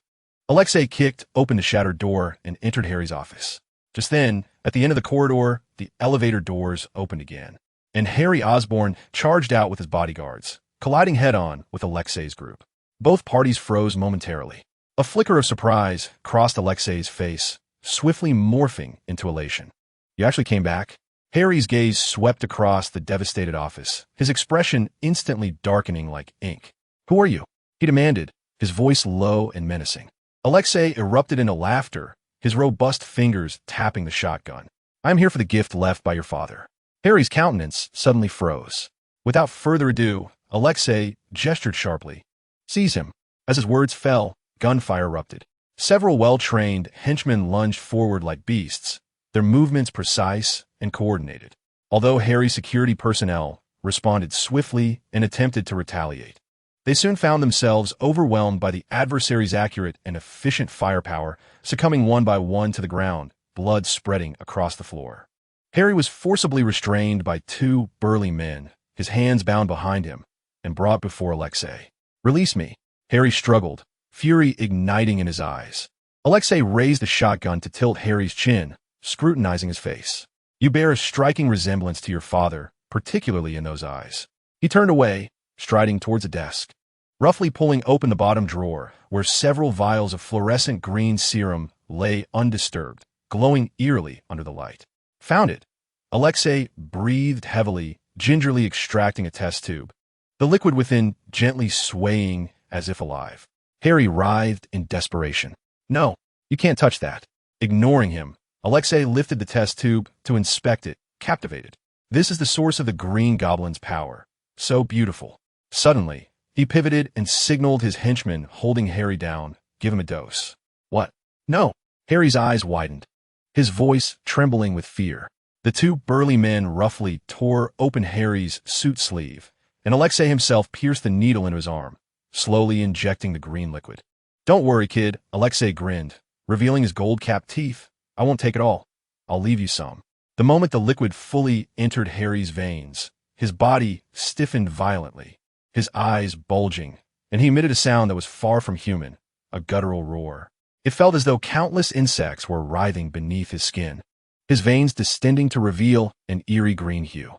Alexei kicked open the shattered door and entered Harry's office. Just then, at the end of the corridor, the elevator doors opened again, and Harry Osborn charged out with his bodyguards, colliding head-on with Alexei's group. Both parties froze momentarily. A flicker of surprise crossed Alexei's face, swiftly morphing into elation. "You actually came back?" Harry's gaze swept across the devastated office, his expression instantly darkening like ink. "Who are you?" he demanded, his voice low and menacing. Alexei erupted into laughter, his robust fingers tapping the shotgun. "I'm here for the gift left by your father." Harry's countenance suddenly froze. Without further ado, Alexei gestured sharply. "Seize him." As his words fell, gunfire erupted. Several well-trained henchmen lunged forward like beasts, their movements precise and coordinated. Although Harry's security personnel responded swiftly and attempted to retaliate, they soon found themselves overwhelmed by the adversary's accurate and efficient firepower, succumbing one by one to the ground, blood spreading across the floor. Harry was forcibly restrained by two burly men, his hands bound behind him, and brought before Alexei. "Release me." Harry struggled, fury igniting in his eyes. Alexei raised the shotgun to tilt Harry's chin, scrutinizing his face. You bear a striking resemblance to your father, particularly in those eyes. He turned away, striding towards a desk, roughly pulling open the bottom drawer, where several vials of fluorescent green serum lay undisturbed, glowing eerily under the light. Found it. Alexei breathed heavily, gingerly extracting a test tube, the liquid within gently swaying as if alive. Harry writhed in desperation. No, you can't touch that. Ignoring him, Alexei lifted the test tube to inspect it, captivated. This is the source of the Green Goblin's power. So beautiful. Suddenly, he pivoted and signaled his henchman holding Harry down. Give him a dose. What? No. Harry's eyes widened, his voice trembling with fear. The two burly men roughly tore open Harry's suit sleeve, and Alexei himself pierced the needle into his arm, slowly injecting the green liquid. Don't worry, kid, Alexei grinned, revealing his gold-capped teeth. I won't take it all. I'll leave you some. The moment the liquid fully entered Harry's veins, his body stiffened violently, his eyes bulging, and he emitted a sound that was far from human, a guttural roar. It felt as though countless insects were writhing beneath his skin, his veins distending to reveal an eerie green hue.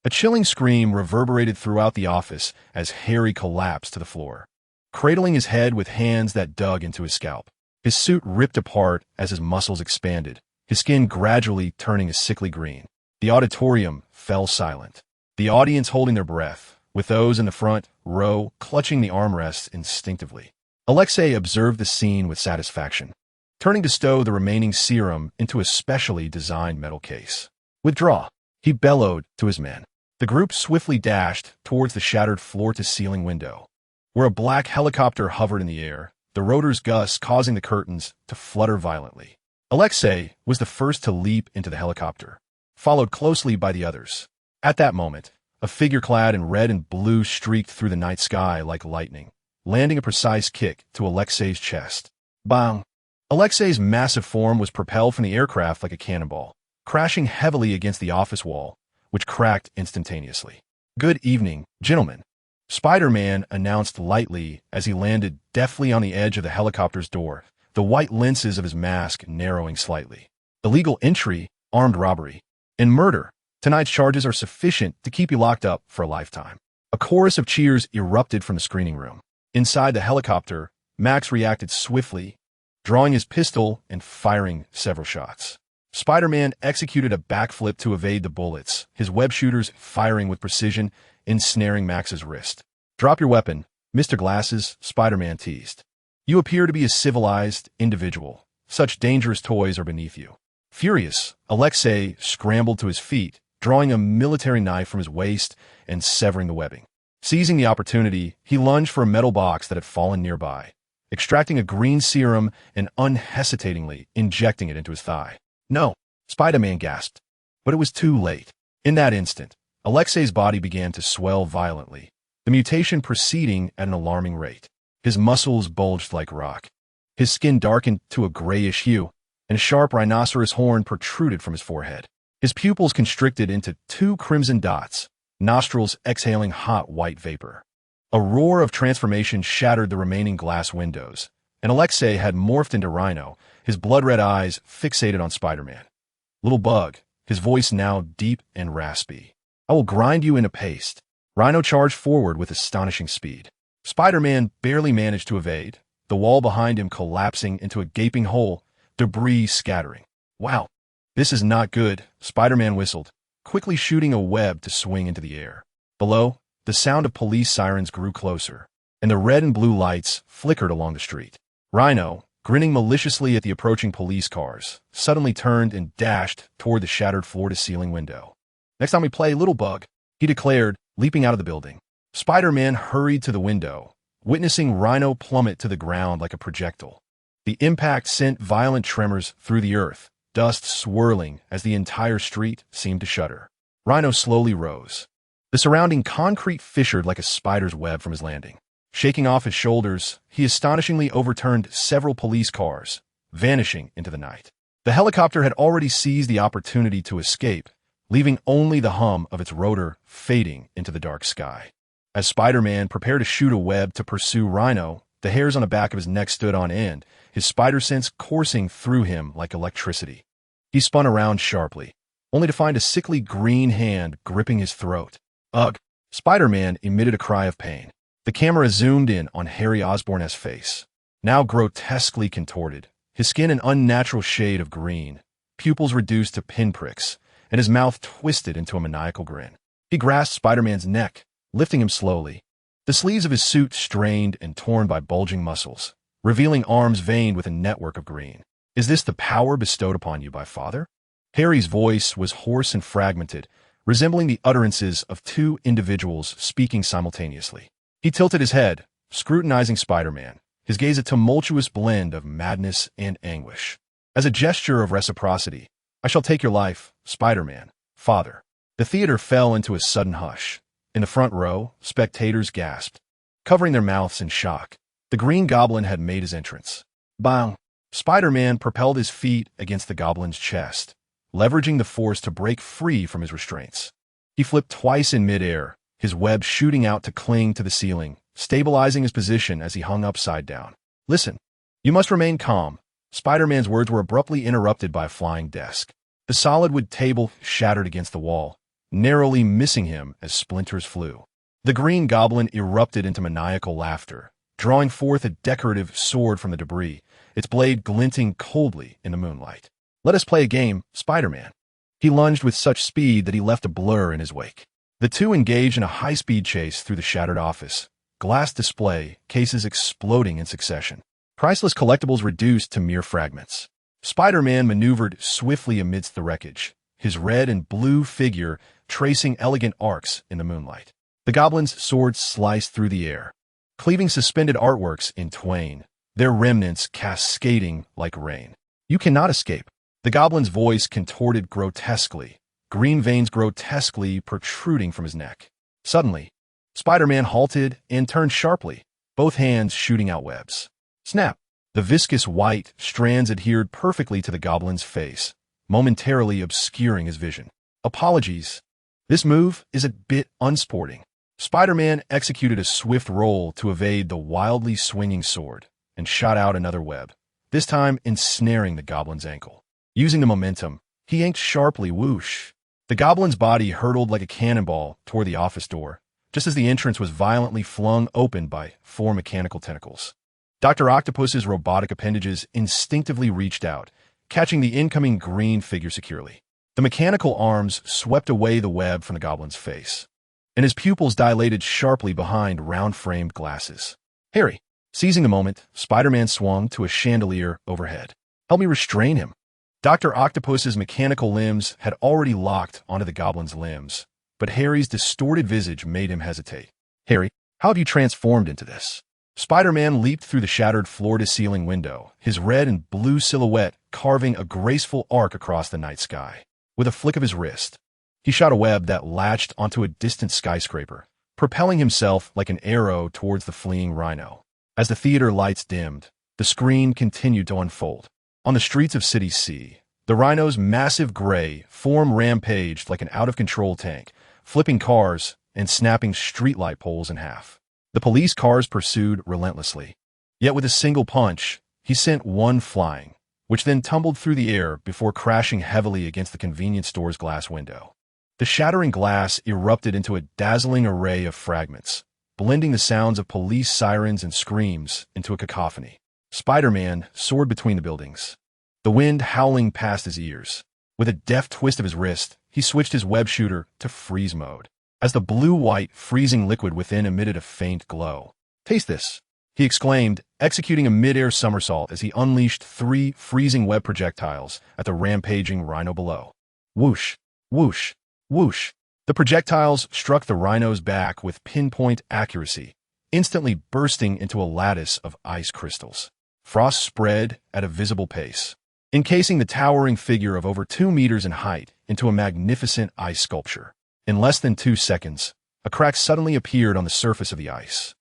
A chilling scream reverberated throughout the office as Harry collapsed to the floor, cradling his head with hands that dug into his scalp. His suit ripped apart as his muscles expanded, his skin gradually turning a sickly green. The auditorium fell silent, the audience holding their breath, with those in the front row clutching the armrests instinctively. Alexei observed the scene with satisfaction, turning to stow the remaining serum into a specially designed metal case. Withdraw, he bellowed to his men. The group swiftly dashed towards the shattered floor-to-ceiling window, where a black helicopter hovered in the air, the rotor's gusts causing the curtains to flutter violently. Alexei was the first to leap into the helicopter, followed closely by the others. At that moment, a figure clad in red and blue streaked through the night sky like lightning, landing a precise kick to Alexei's chest. Bang! Alexei's massive form was propelled from the aircraft like a cannonball, crashing heavily against the office wall, which cracked instantaneously. Good evening, gentlemen, Spider-Man announced lightly as he landed deftly on the edge of the helicopter's door, the white lenses of his mask narrowing slightly. Illegal entry, armed robbery, and murder. Tonight's charges are sufficient to keep you locked up for a lifetime. A chorus of cheers erupted from the screening room. Inside the helicopter, Max reacted swiftly, drawing his pistol and firing several shots. Spider-Man executed a backflip to evade the bullets, his web shooters firing with precision, ensnaring Max's wrist. Drop your weapon, Mr. Glasses, Spider-Man teased. You appear to be a civilized individual. Such dangerous toys are beneath you. Furious, Alexei scrambled to his feet, drawing a military knife from his waist and severing the webbing. Seizing the opportunity, he lunged for a metal box that had fallen nearby, extracting a green serum and unhesitatingly injecting it into his thigh. No, Spider-Man gasped, but it was too late. In that instant, Alexei's body began to swell violently, the mutation proceeding at an alarming rate. His muscles bulged like rock. His skin darkened to a grayish hue, and a sharp rhinoceros horn protruded from his forehead. His pupils constricted into two crimson dots, nostrils exhaling hot white vapor. A roar of transformation shattered the remaining glass windows, and Alexei had morphed into Rhino, his blood-red eyes fixated on Spider-Man. Little bug, his voice now deep and raspy. I will grind you into paste. Rhino charged forward with astonishing speed. Spider-Man barely managed to evade, the wall behind him collapsing into a gaping hole, debris scattering. Wow, this is not good, Spider-Man whistled, quickly shooting a web to swing into the air. Below, the sound of police sirens grew closer, and the red and blue lights flickered along the street. Rhino, grinning maliciously at the approaching police cars, suddenly turned and dashed toward the shattered floor-to-ceiling window. Next time we play, little bug, he declared, leaping out of the building. Spider-Man hurried to the window, witnessing Rhino plummet to the ground like a projectile. The impact sent violent tremors through the earth, dust swirling as the entire street seemed to shudder. Rhino slowly rose, the surrounding concrete fissured like a spider's web from his landing. Shaking off his shoulders, he astonishingly overturned several police cars, vanishing into the night. The helicopter had already seized the opportunity to escape, leaving only the hum of its rotor fading into the dark sky. As Spider-Man prepared to shoot a web to pursue Rhino, the hairs on the back of his neck stood on end, his spider sense coursing through him like electricity. He spun around sharply, only to find a sickly green hand gripping his throat. Ugh! Spider-Man emitted a cry of pain. The camera zoomed in on Harry Osborn's face, now grotesquely contorted, his skin an unnatural shade of green, pupils reduced to pinpricks, and his mouth twisted into a maniacal grin. He grasped Spider-Man's neck, lifting him slowly. The sleeves of his suit strained and torn by bulging muscles, revealing arms veined with a network of green. Is this the power bestowed upon you by Father? Harry's voice was hoarse and fragmented, resembling the utterances of two individuals speaking simultaneously. He tilted his head, scrutinizing Spider-Man, his gaze a tumultuous blend of madness and anguish. As a gesture of reciprocity, I shall take your life, Spider-Man, Father. The theater fell into a sudden hush. In the front row, spectators gasped, covering their mouths in shock. The Green Goblin had made his entrance. Bang! Spider-Man propelled his feet against the Goblin's chest, leveraging the force to break free from his restraints. He flipped twice in midair, his web shooting out to cling to the ceiling, stabilizing his position as he hung upside down. Listen, you must remain calm. Spider-Man's words were abruptly interrupted by a flying desk. The solid wood table shattered against the wall, narrowly missing him as splinters flew. The Green Goblin erupted into maniacal laughter, drawing forth a decorative sword from the debris, its blade glinting coldly in the moonlight. Let us play a game, Spider-Man. He lunged with such speed that he left a blur in his wake. The two engaged in a high-speed chase through the shattered office, glass display, cases exploding in succession. Priceless collectibles reduced to mere fragments. Spider-Man maneuvered swiftly amidst the wreckage, his red and blue figure tracing elegant arcs in the moonlight. The Goblin's swords sliced through the air, cleaving suspended artworks in twain, their remnants cascading like rain. You cannot escape. The Goblin's voice contorted grotesquely, green veins grotesquely protruding from his neck. Suddenly, Spider-Man halted and turned sharply, both hands shooting out webs. Snap! The viscous white strands adhered perfectly to the Goblin's face, momentarily obscuring his vision. Apologies. This move is a bit unsporting. Spider-Man executed a swift roll to evade the wildly swinging sword and shot out another web, this time ensnaring the Goblin's ankle. Using the momentum, he yanked sharply, whoosh. The Goblin's body hurtled like a cannonball toward the office door, just as the entrance was violently flung open by four mechanical tentacles. Dr. Octopus's robotic appendages instinctively reached out, catching the incoming green figure securely. The mechanical arms swept away the web from the Goblin's face, and his pupils dilated sharply behind round-framed glasses. Harry, seizing the moment, Spider-Man swung to a chandelier overhead. Help me restrain him. Dr. Octopus's mechanical limbs had already locked onto the Goblin's limbs, but Harry's distorted visage made him hesitate. Harry, how have you transformed into this? Spider-Man leaped through the shattered floor-to-ceiling window, his red and blue silhouette carving a graceful arc across the night sky. With a flick of his wrist, he shot a web that latched onto a distant skyscraper, propelling himself like an arrow towards the fleeing Rhino. As the theater lights dimmed, the screen continued to unfold. On the streets of City C, the Rhino's massive gray form rampaged like an out-of-control tank, flipping cars and snapping streetlight poles in half. The police cars pursued relentlessly. Yet with a single punch, he sent one flying, which then tumbled through the air before crashing heavily against the convenience store's glass window. The shattering glass erupted into a dazzling array of fragments, blending the sounds of police sirens and screams into a cacophony. Spider-Man soared between the buildings, the wind howling past his ears. With a deft twist of his wrist, he switched his web shooter to freeze mode. As the blue-white freezing liquid within emitted a faint glow. Taste this, he exclaimed, executing a mid-air somersault as he unleashed 3 freezing web projectiles at the rampaging Rhino below. Whoosh, whoosh, whoosh. The projectiles struck the Rhino's back with pinpoint accuracy, instantly bursting into a lattice of ice crystals. Frost spread at a visible pace, encasing the towering figure of over 2 meters in height into a magnificent ice sculpture. In less than 2 seconds, a crack suddenly appeared on the surface of the ice.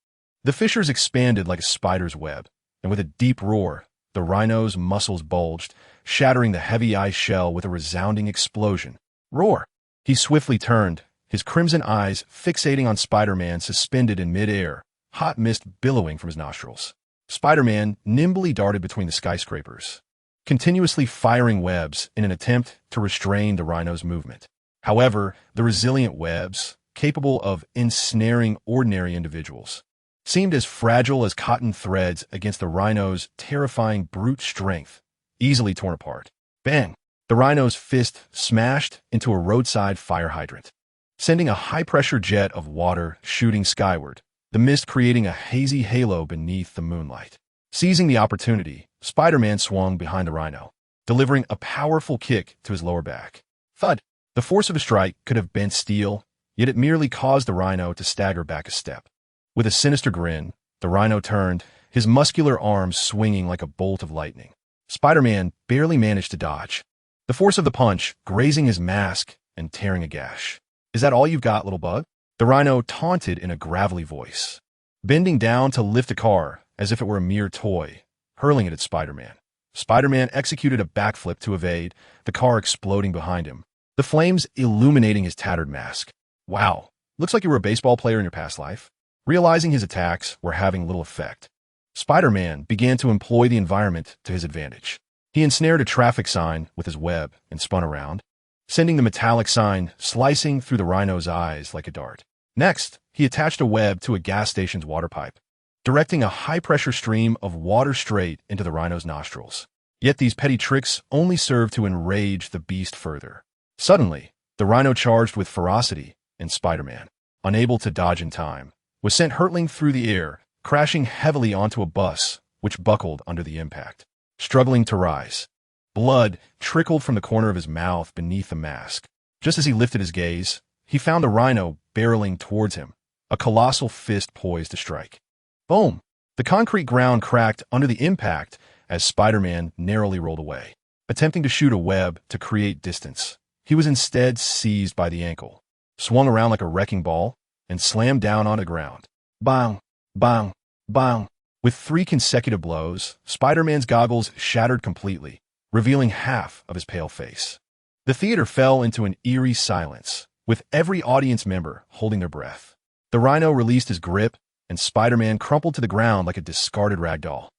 The fissures expanded like a spider's web, and with a deep roar, the Rhino's muscles bulged, shattering the heavy ice shell with a resounding explosion. Roar! He swiftly turned, his crimson eyes fixating on Spider-Man suspended in mid-air, hot mist billowing from his nostrils. Spider-Man nimbly darted between the skyscrapers, continuously firing webs in an attempt to restrain the rhino's movement. However, the resilient webs, capable of ensnaring ordinary individuals, seemed as fragile as cotton threads against the rhino's terrifying brute strength, easily torn apart. Bang! The rhino's fist smashed into a roadside fire hydrant, sending a high-pressure jet of water shooting skyward, the mist creating a hazy halo beneath the moonlight. Seizing the opportunity, Spider-Man swung behind the rhino, delivering a powerful kick to his lower back. Thud! The force of a strike could have bent steel, yet it merely caused the rhino to stagger back a step. With a sinister grin, the rhino turned, his muscular arms swinging like a bolt of lightning. Spider-Man barely managed to dodge, the force of the punch grazing his mask and tearing a gash. "Is that all you've got, little bug?" The rhino taunted in a gravelly voice, bending down to lift a car as if it were a mere toy, hurling it at Spider-Man. Spider-Man executed a backflip to evade, the car exploding behind him, the flames illuminating his tattered mask. "Wow, looks like you were a baseball player in your past life." Realizing his attacks were having little effect, Spider-Man began to employ the environment to his advantage. He ensnared a traffic sign with his web and spun around, sending the metallic sign slicing through the rhino's eyes like a dart. Next, he attached a web to a gas station's water pipe, directing a high-pressure stream of water straight into the rhino's nostrils. Yet these petty tricks only served to enrage the beast further. Suddenly, the rhino charged with ferocity, and Spider-Man, unable to dodge in time, was sent hurtling through the air, crashing heavily onto a bus, which buckled under the impact. Struggling to rise, blood trickled from the corner of his mouth beneath the mask. Just as he lifted his gaze, he found the rhino barreling towards him, a colossal fist poised to strike. Boom! The concrete ground cracked under the impact as Spider-Man narrowly rolled away. Attempting to shoot a web to create distance, he was instead seized by the ankle, swung around like a wrecking ball, and slammed down on the ground. Bang! Bang! Bang! With 3 consecutive blows, Spider-Man's goggles shattered completely, revealing half of his pale face. The theater fell into an eerie silence, with every audience member holding their breath. The rhino released his grip, and Spider-Man crumpled to the ground like a discarded rag doll.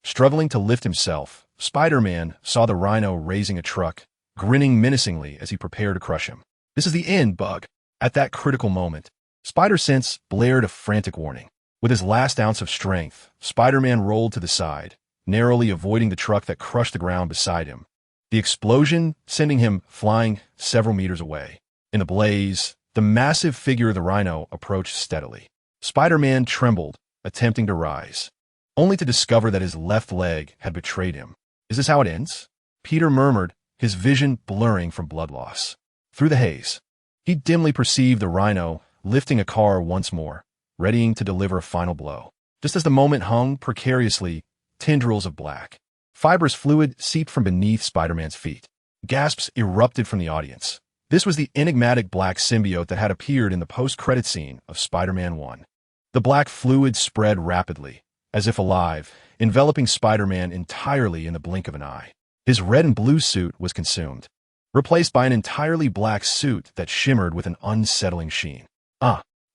Struggling to lift himself, Spider-Man saw the rhino raising a truck, grinning menacingly as he prepared to crush him. "This is the end, Bug." At that critical moment, Spider-Sense blared a frantic warning. With his last ounce of strength, Spider-Man rolled to the side, narrowly avoiding the truck that crushed the ground beside him, the explosion sending him flying several meters away. In the blaze, the massive figure of the rhino approached steadily. Spider-Man trembled, attempting to rise, only to discover that his left leg had betrayed him. "Is this how it ends?" Peter murmured, his vision blurring from blood loss. Through the haze, he dimly perceived the rhino lifting a car once more, readying to deliver a final blow. Just as the moment hung precariously, tendrils of black, fibrous fluid seeped from beneath Spider-Man's feet. Gasps erupted from the audience. This was the enigmatic black symbiote that had appeared in the post-credit scene of Spider-Man 1. The black fluid spread rapidly, as if alive, enveloping Spider-Man entirely in the blink of an eye. His red and blue suit was consumed, replaced by an entirely black suit that shimmered with an unsettling sheen.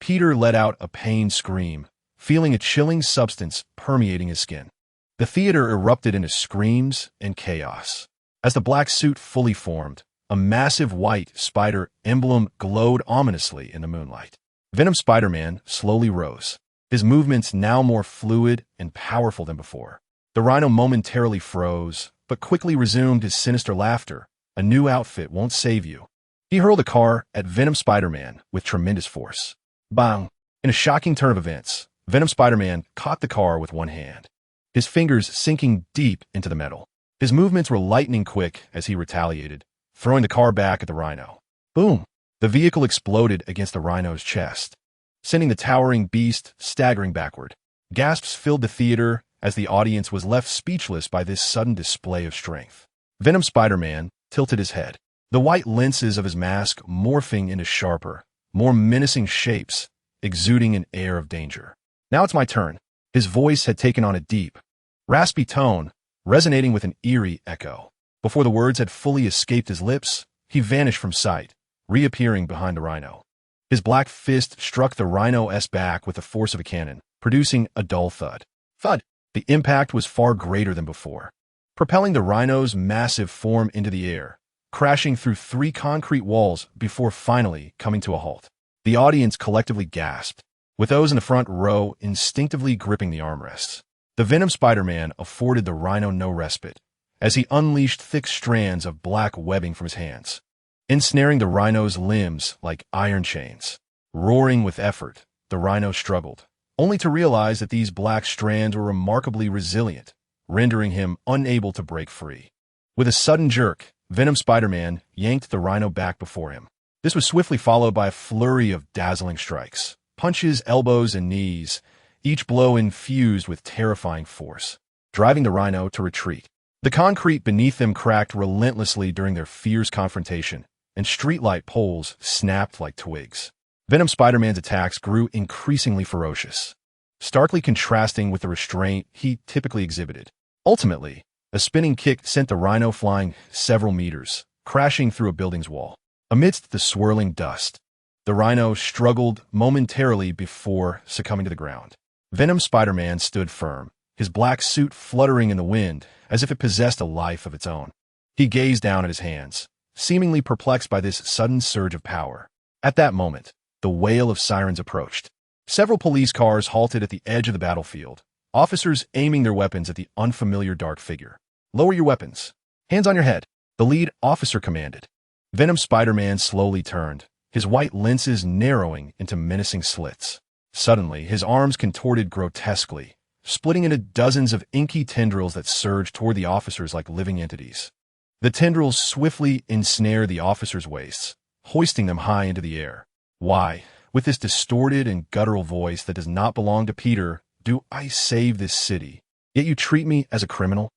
Peter let out a pained scream, feeling a chilling substance permeating his skin. The theater erupted into screams and chaos. As the black suit fully formed, a massive white spider emblem glowed ominously in the moonlight. Venom Spider-Man slowly rose, his movements now more fluid and powerful than before. The rhino momentarily froze, but quickly resumed his sinister laughter. "A new outfit won't save you." He hurled a car at Venom Spider-Man with tremendous force. Bang! In a shocking turn of events, Venom Spider-Man caught the car with one hand, his fingers sinking deep into the metal. His movements were lightning quick as he retaliated, throwing the car back at the rhino. Boom! The vehicle exploded against the rhino's chest, sending the towering beast staggering backward. Gasps filled the theater as the audience was left speechless by this sudden display of strength. Venom Spider-Man tilted his head, the white lenses of his mask morphing into sharper, more menacing shapes, exuding an air of danger. "Now it's my turn." His voice had taken on a deep, raspy tone, resonating with an eerie echo. Before the words had fully escaped his lips, he vanished from sight, reappearing behind the rhino. His black fist struck the rhino's back with the force of a cannon, producing a dull thud. Thud! The impact was far greater than before, propelling the rhino's massive form into the air, crashing through 3 concrete walls before finally coming to a halt. The audience collectively gasped, with those in the front row instinctively gripping the armrests. The Venom Spider-Man afforded the rhino no respite, as he unleashed thick strands of black webbing from his hands, ensnaring the rhino's limbs like iron chains. Roaring with effort, the rhino struggled, only to realize that these black strands were remarkably resilient, rendering him unable to break free. With a sudden jerk, Venom Spider-Man yanked the rhino back before him. This was swiftly followed by a flurry of dazzling strikes, punches, elbows, and knees, each blow infused with terrifying force, driving the rhino to retreat. The concrete beneath them cracked relentlessly during their fierce confrontation, and streetlight poles snapped like twigs. Venom Spider-Man's attacks grew increasingly ferocious, starkly contrasting with the restraint he typically exhibited. Ultimately, a spinning kick sent the rhino flying several meters, crashing through a building's wall. Amidst the swirling dust, the rhino struggled momentarily before succumbing to the ground. Venom Spider-Man stood firm, his black suit fluttering in the wind as if it possessed a life of its own. He gazed down at his hands, seemingly perplexed by this sudden surge of power. At that moment, the wail of sirens approached. Several police cars halted at the edge of the battlefield, officers aiming their weapons at the unfamiliar dark figure. "Lower your weapons. Hands on your head," the lead officer commanded. Venom Spider-Man slowly turned, his white lenses narrowing into menacing slits. Suddenly, his arms contorted grotesquely, splitting into dozens of inky tendrils that surged toward the officers like living entities. The tendrils swiftly ensnared the officers' waists, hoisting them high into the air. "Why, with this distorted and guttural voice that does not belong to Peter, do I save this city? Yet you treat me as a criminal?"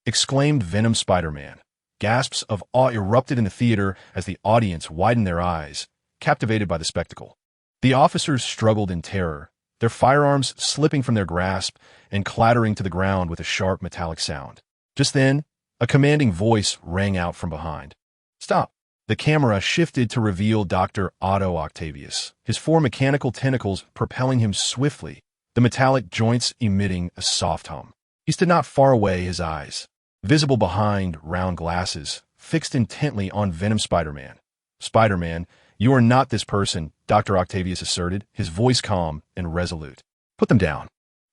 exclaimed Venom Spider-Man. Gasps of awe erupted in the theater as the audience widened their eyes, captivated by the spectacle. The officers struggled in terror, their firearms slipping from their grasp and clattering to the ground with a sharp metallic sound. Just then, a commanding voice rang out from behind. "Stop!" The camera shifted to reveal Dr. Otto Octavius, his 4 mechanical tentacles propelling him swiftly, the metallic joints emitting a soft hum. He stood not far away, his eyes, visible behind round glasses, fixed intently on Venom Spider-Man. "Spider-Man, you are not this person," Dr. Octavius asserted, his voice calm and resolute. "Put them down."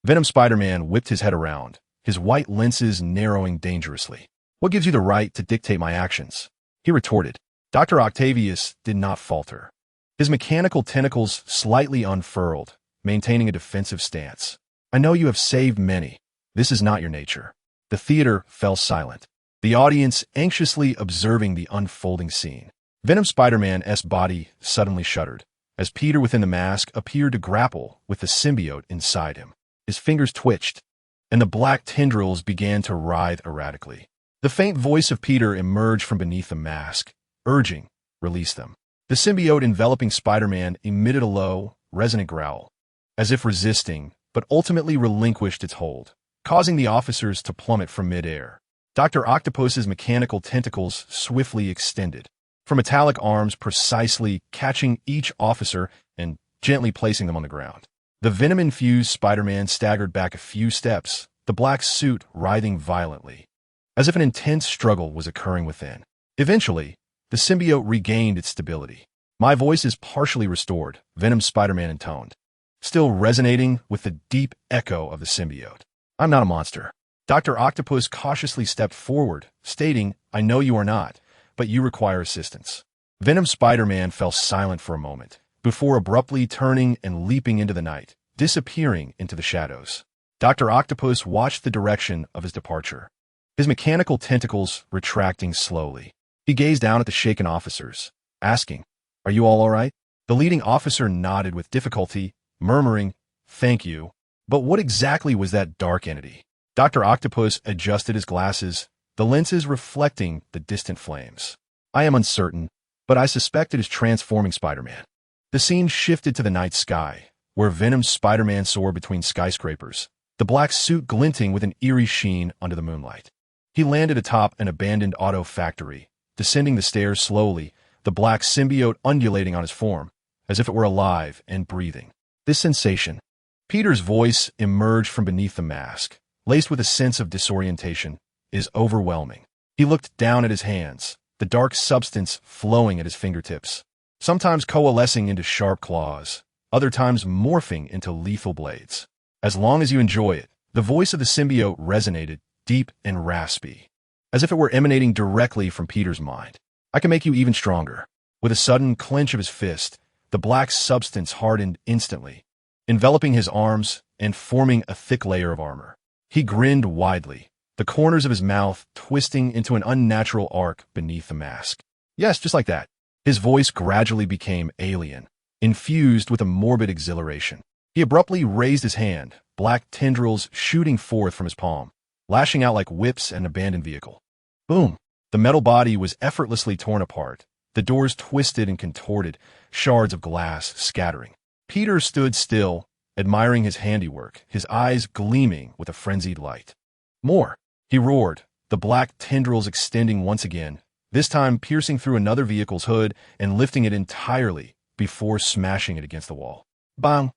Venom Spider-Man whipped his head around, his white lenses narrowing dangerously. "What gives you the right to dictate my actions?" he retorted. Dr. Octavius did not falter. His mechanical tentacles slightly unfurled, maintaining a defensive stance. "I know you have saved many. This is not your nature." The theater fell silent, the audience anxiously observing the unfolding scene. Venom Spider-Man's body suddenly shuddered, as Peter within the mask appeared to grapple with the symbiote inside him. His fingers twitched, and the black tendrils began to writhe erratically. The faint voice of Peter emerged from beneath the mask, urging, "Release them." The symbiote enveloping Spider-Man emitted a low, resonant growl, as if resisting, but ultimately relinquished its hold, causing the officers to plummet from midair. Dr. Octopus's mechanical tentacles swiftly extended, from metallic arms precisely catching each officer and gently placing them on the ground. The venom-infused Spider-Man staggered back a few steps, the black suit writhing violently, as if an intense struggle was occurring within. Eventually, the symbiote regained its stability. "My voice is partially restored," Venom Spider-Man intoned, still resonating with the deep echo of the symbiote. "I'm not a monster." Dr. Octopus cautiously stepped forward, stating, "I know you are not, but you require assistance." Venom Spider-Man fell silent for a moment, before abruptly turning and leaping into the night, disappearing into the shadows. Dr. Octopus watched the direction of his departure, his mechanical tentacles retracting slowly. He gazed down at the shaken officers, asking, "Are you all right?" The leading officer nodded with difficulty, murmuring, "Thank you." But what exactly was that dark entity? Dr. Octopus adjusted his glasses, the lenses reflecting the distant flames. "I am uncertain, but I suspect it is transforming Spider-Man." The scene shifted to the night sky, where Venom's Spider-Man soared between skyscrapers, the black suit glinting with an eerie sheen under the moonlight. He landed atop an abandoned auto factory, descending the stairs slowly, the black symbiote undulating on his form, as if it were alive and breathing. This sensation. Peter's voice emerged from beneath the mask, laced with a sense of disorientation. is overwhelming. He looked down at his hands, the dark substance flowing at his fingertips, sometimes coalescing into sharp claws, other times morphing into lethal blades. As long as you enjoy it, the voice of the symbiote resonated, deep and raspy, as if it were emanating directly from Peter's mind. I can make you even stronger. With a sudden clench of his fist, the black substance hardened instantly, enveloping his arms and forming a thick layer of armor. He grinned widely, the corners of his mouth twisting into an unnatural arc beneath the mask. Yes, just like that. His voice gradually became alien, infused with a morbid exhilaration. He abruptly raised his hand, black tendrils shooting forth from his palm, lashing out like whips at an abandoned vehicle. Boom! The metal body was effortlessly torn apart, the doors twisted and contorted, shards of glass scattering. Peter stood still, admiring his handiwork, his eyes gleaming with a frenzied light. More! He roared, the black tendrils extending once again, this time piercing through another vehicle's hood and lifting it entirely before smashing it against the wall. Bang!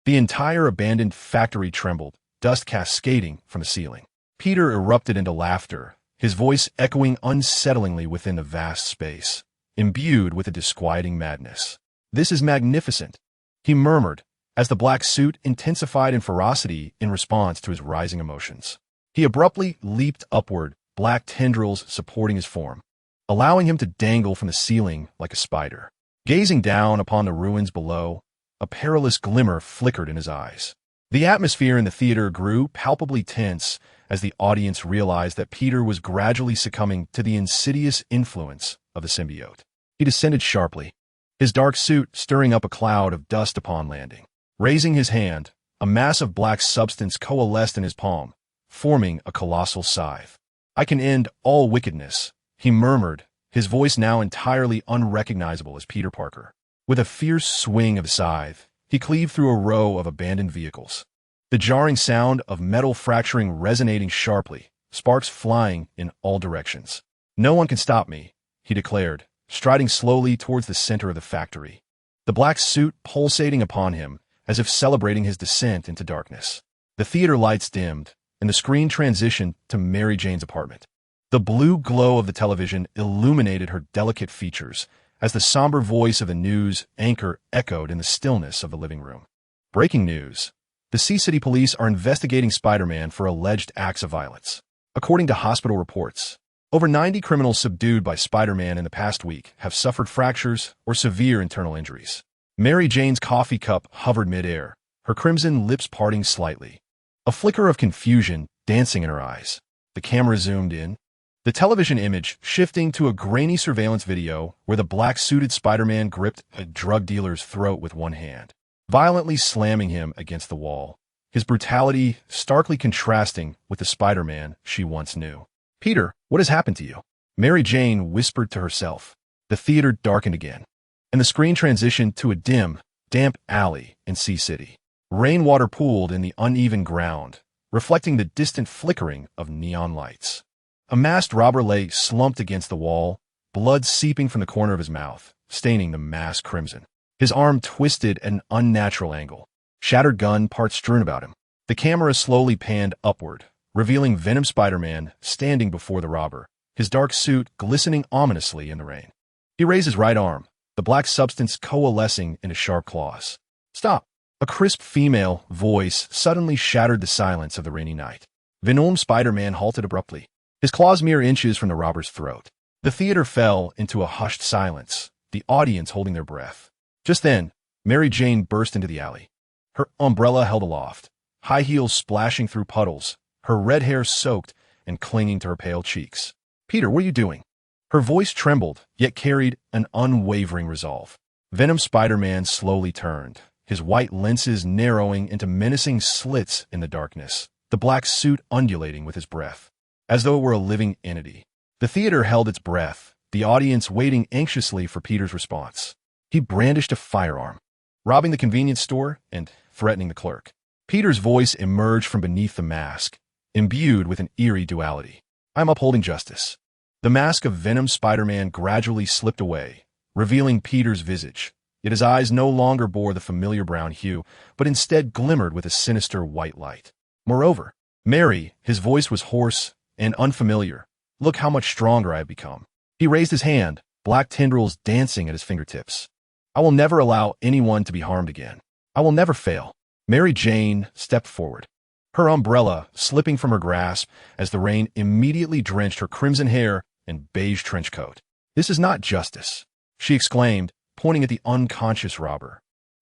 The entire abandoned factory trembled, dust cascading from the ceiling. Peter erupted into laughter, his voice echoing unsettlingly within the vast space, imbued with a disquieting madness. This is magnificent, he murmured, as the black suit intensified in ferocity in response to his rising emotions. He abruptly leaped upward, black tendrils supporting his form, allowing him to dangle from the ceiling like a spider. Gazing down upon the ruins below, a perilous glimmer flickered in his eyes. The atmosphere in the theater grew palpably tense as the audience realized that Peter was gradually succumbing to the insidious influence of the symbiote. He descended sharply, his dark suit stirring up a cloud of dust upon landing. Raising his hand, a mass of black substance coalesced in his palm, forming a colossal scythe. I can end all wickedness, he murmured, his voice now entirely unrecognizable as Peter Parker. With a fierce swing of the scythe, he cleaved through a row of abandoned vehicles. The jarring sound of metal fracturing resonating sharply, sparks flying in all directions. No one can stop me, he declared, striding slowly towards the center of the factory. The black suit pulsating upon him, as if celebrating his descent into darkness. The theater lights dimmed, and the screen transitioned to Mary Jane's apartment. The blue glow of the television illuminated her delicate features, as the somber voice of the news anchor echoed in the stillness of the living room. Breaking news. The C-City police are investigating Spider-Man for alleged acts of violence. According to hospital reports, over 90 criminals subdued by Spider-Man in the past week have suffered fractures or severe internal injuries. Mary Jane's coffee cup hovered midair, her crimson lips parting slightly, a flicker of confusion dancing in her eyes. The camera zoomed in, the television image shifting to a grainy surveillance video where the black-suited Spider-Man gripped a drug dealer's throat with one hand, violently slamming him against the wall, his brutality starkly contrasting with the Spider-Man she once knew. Peter, what has happened to you? Mary Jane whispered to herself. The theater darkened again, and the screen transitioned to a dim, damp alley in C-City. Rainwater pooled in the uneven ground, reflecting the distant flickering of neon lights. A masked robber lay slumped against the wall, blood seeping from the corner of his mouth, staining the mask crimson. His arm twisted at an unnatural angle, shattered gun parts strewn about him. The camera slowly panned upward, revealing Venom Spider-Man standing before the robber, his dark suit glistening ominously in the rain. He raised his right arm, the black substance coalescing into sharp claws. Stop! A crisp female voice suddenly shattered the silence of the rainy night. Venom Spider-Man halted abruptly, his claws mere inches from the robber's throat. The theater fell into a hushed silence, the audience holding their breath. Just then, Mary Jane burst into the alley, her umbrella held aloft, high heels splashing through puddles, her red hair soaked and clinging to her pale cheeks. Peter, what are you doing? Her voice trembled, yet carried an unwavering resolve. Venom Spider-Man slowly turned, his white lenses narrowing into menacing slits in the darkness, the black suit undulating with his breath, as though it were a living entity. The theater held its breath, the audience waiting anxiously for Peter's response. He brandished a firearm, robbing the convenience store and threatening the clerk. Peter's voice emerged from beneath the mask, imbued with an eerie duality. I'm upholding justice. The mask of Venom Spider-Man gradually slipped away, revealing Peter's visage, yet his eyes no longer bore the familiar brown hue, but instead glimmered with a sinister white light. Moreover, Mary, his voice was hoarse, and unfamiliar. Look how much stronger I have become. He raised his hand, black tendrils dancing at his fingertips. I will never allow anyone to be harmed again. I will never fail. Mary Jane stepped forward, her umbrella slipping from her grasp as the rain immediately drenched her crimson hair and beige trench coat. This is not justice, she exclaimed, pointing at the unconscious robber,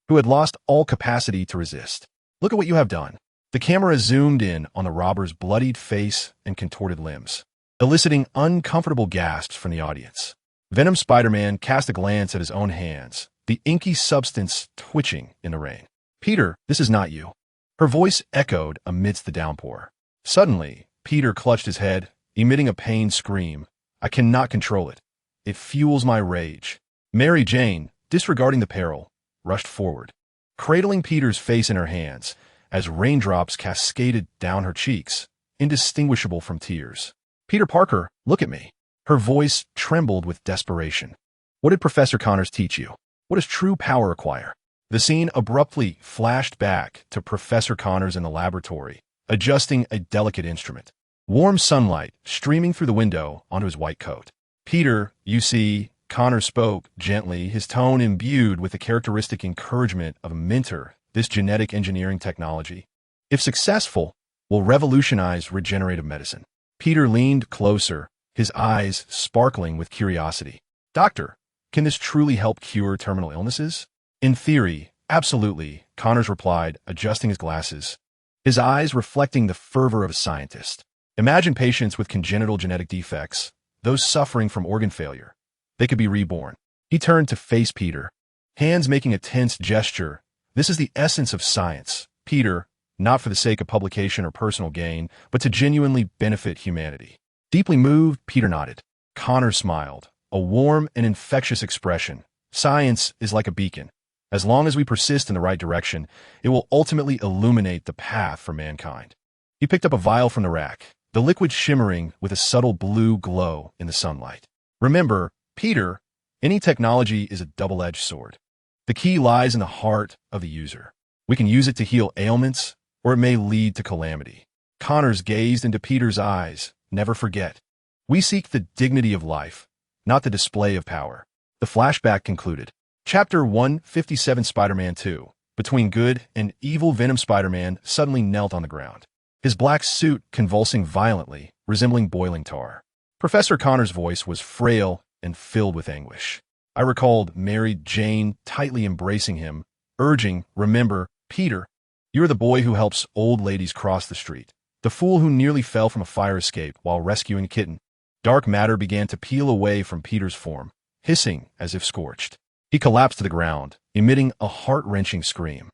who had lost all capacity to resist. Look at what you have done. The camera zoomed in on the robber's bloodied face and contorted limbs, eliciting uncomfortable gasps from the audience. Venom Spider-Man cast a glance at his own hands, the inky substance twitching in the rain. Peter, this is not you. Her voice echoed amidst the downpour. Suddenly, Peter clutched his head, emitting a pained scream. I cannot control it. It fuels my rage. Mary Jane, disregarding the peril, rushed forward, cradling Peter's face in her hands as raindrops cascaded down her cheeks, indistinguishable from tears. Peter Parker, look at me. Her voice trembled with desperation. What did Professor Connors teach you? What does true power require? The scene abruptly flashed back to Professor Connors in the laboratory, adjusting a delicate instrument. Warm sunlight streaming through the window onto his white coat. Peter, you see, Connors spoke gently, his tone imbued with the characteristic encouragement of a mentor. This genetic engineering technology, if successful, will revolutionize regenerative medicine. Peter leaned closer, his eyes sparkling with curiosity. Doctor, can this truly help cure terminal illnesses? In theory, absolutely, Connors replied, adjusting his glasses, his eyes reflecting the fervor of a scientist. Imagine patients with congenital genetic defects, those suffering from organ failure. They could be reborn. He turned to face Peter, hands making a tense gesture. This is the essence of science, Peter, not for the sake of publication or personal gain, but to genuinely benefit humanity. Deeply moved, Peter nodded. Connors smiled, a warm and infectious expression. Science is like a beacon. As long as we persist in the right direction, it will ultimately illuminate the path for mankind. He picked up a vial from the rack, the liquid shimmering with a subtle blue glow in the sunlight. Remember, Peter, any technology is a double-edged sword. The key lies in the heart of the user. We can use it to heal ailments, or it may lead to calamity. Connors gazed into Peter's eyes. Never forget. We seek the dignity of life, not the display of power. The flashback concluded. Chapter 157 Spider-Man 2. Between good and evil, Venom Spider-Man suddenly knelt on the ground, his black suit convulsing violently, resembling boiling tar. Professor Connors' voice was frail and filled with anguish. I recalled Mary Jane tightly embracing him, urging, remember, Peter, you're the boy who helps old ladies cross the street, the fool who nearly fell from a fire escape while rescuing a kitten. Dark matter began to peel away from Peter's form, hissing as if scorched. He collapsed to the ground, emitting a heart-wrenching scream.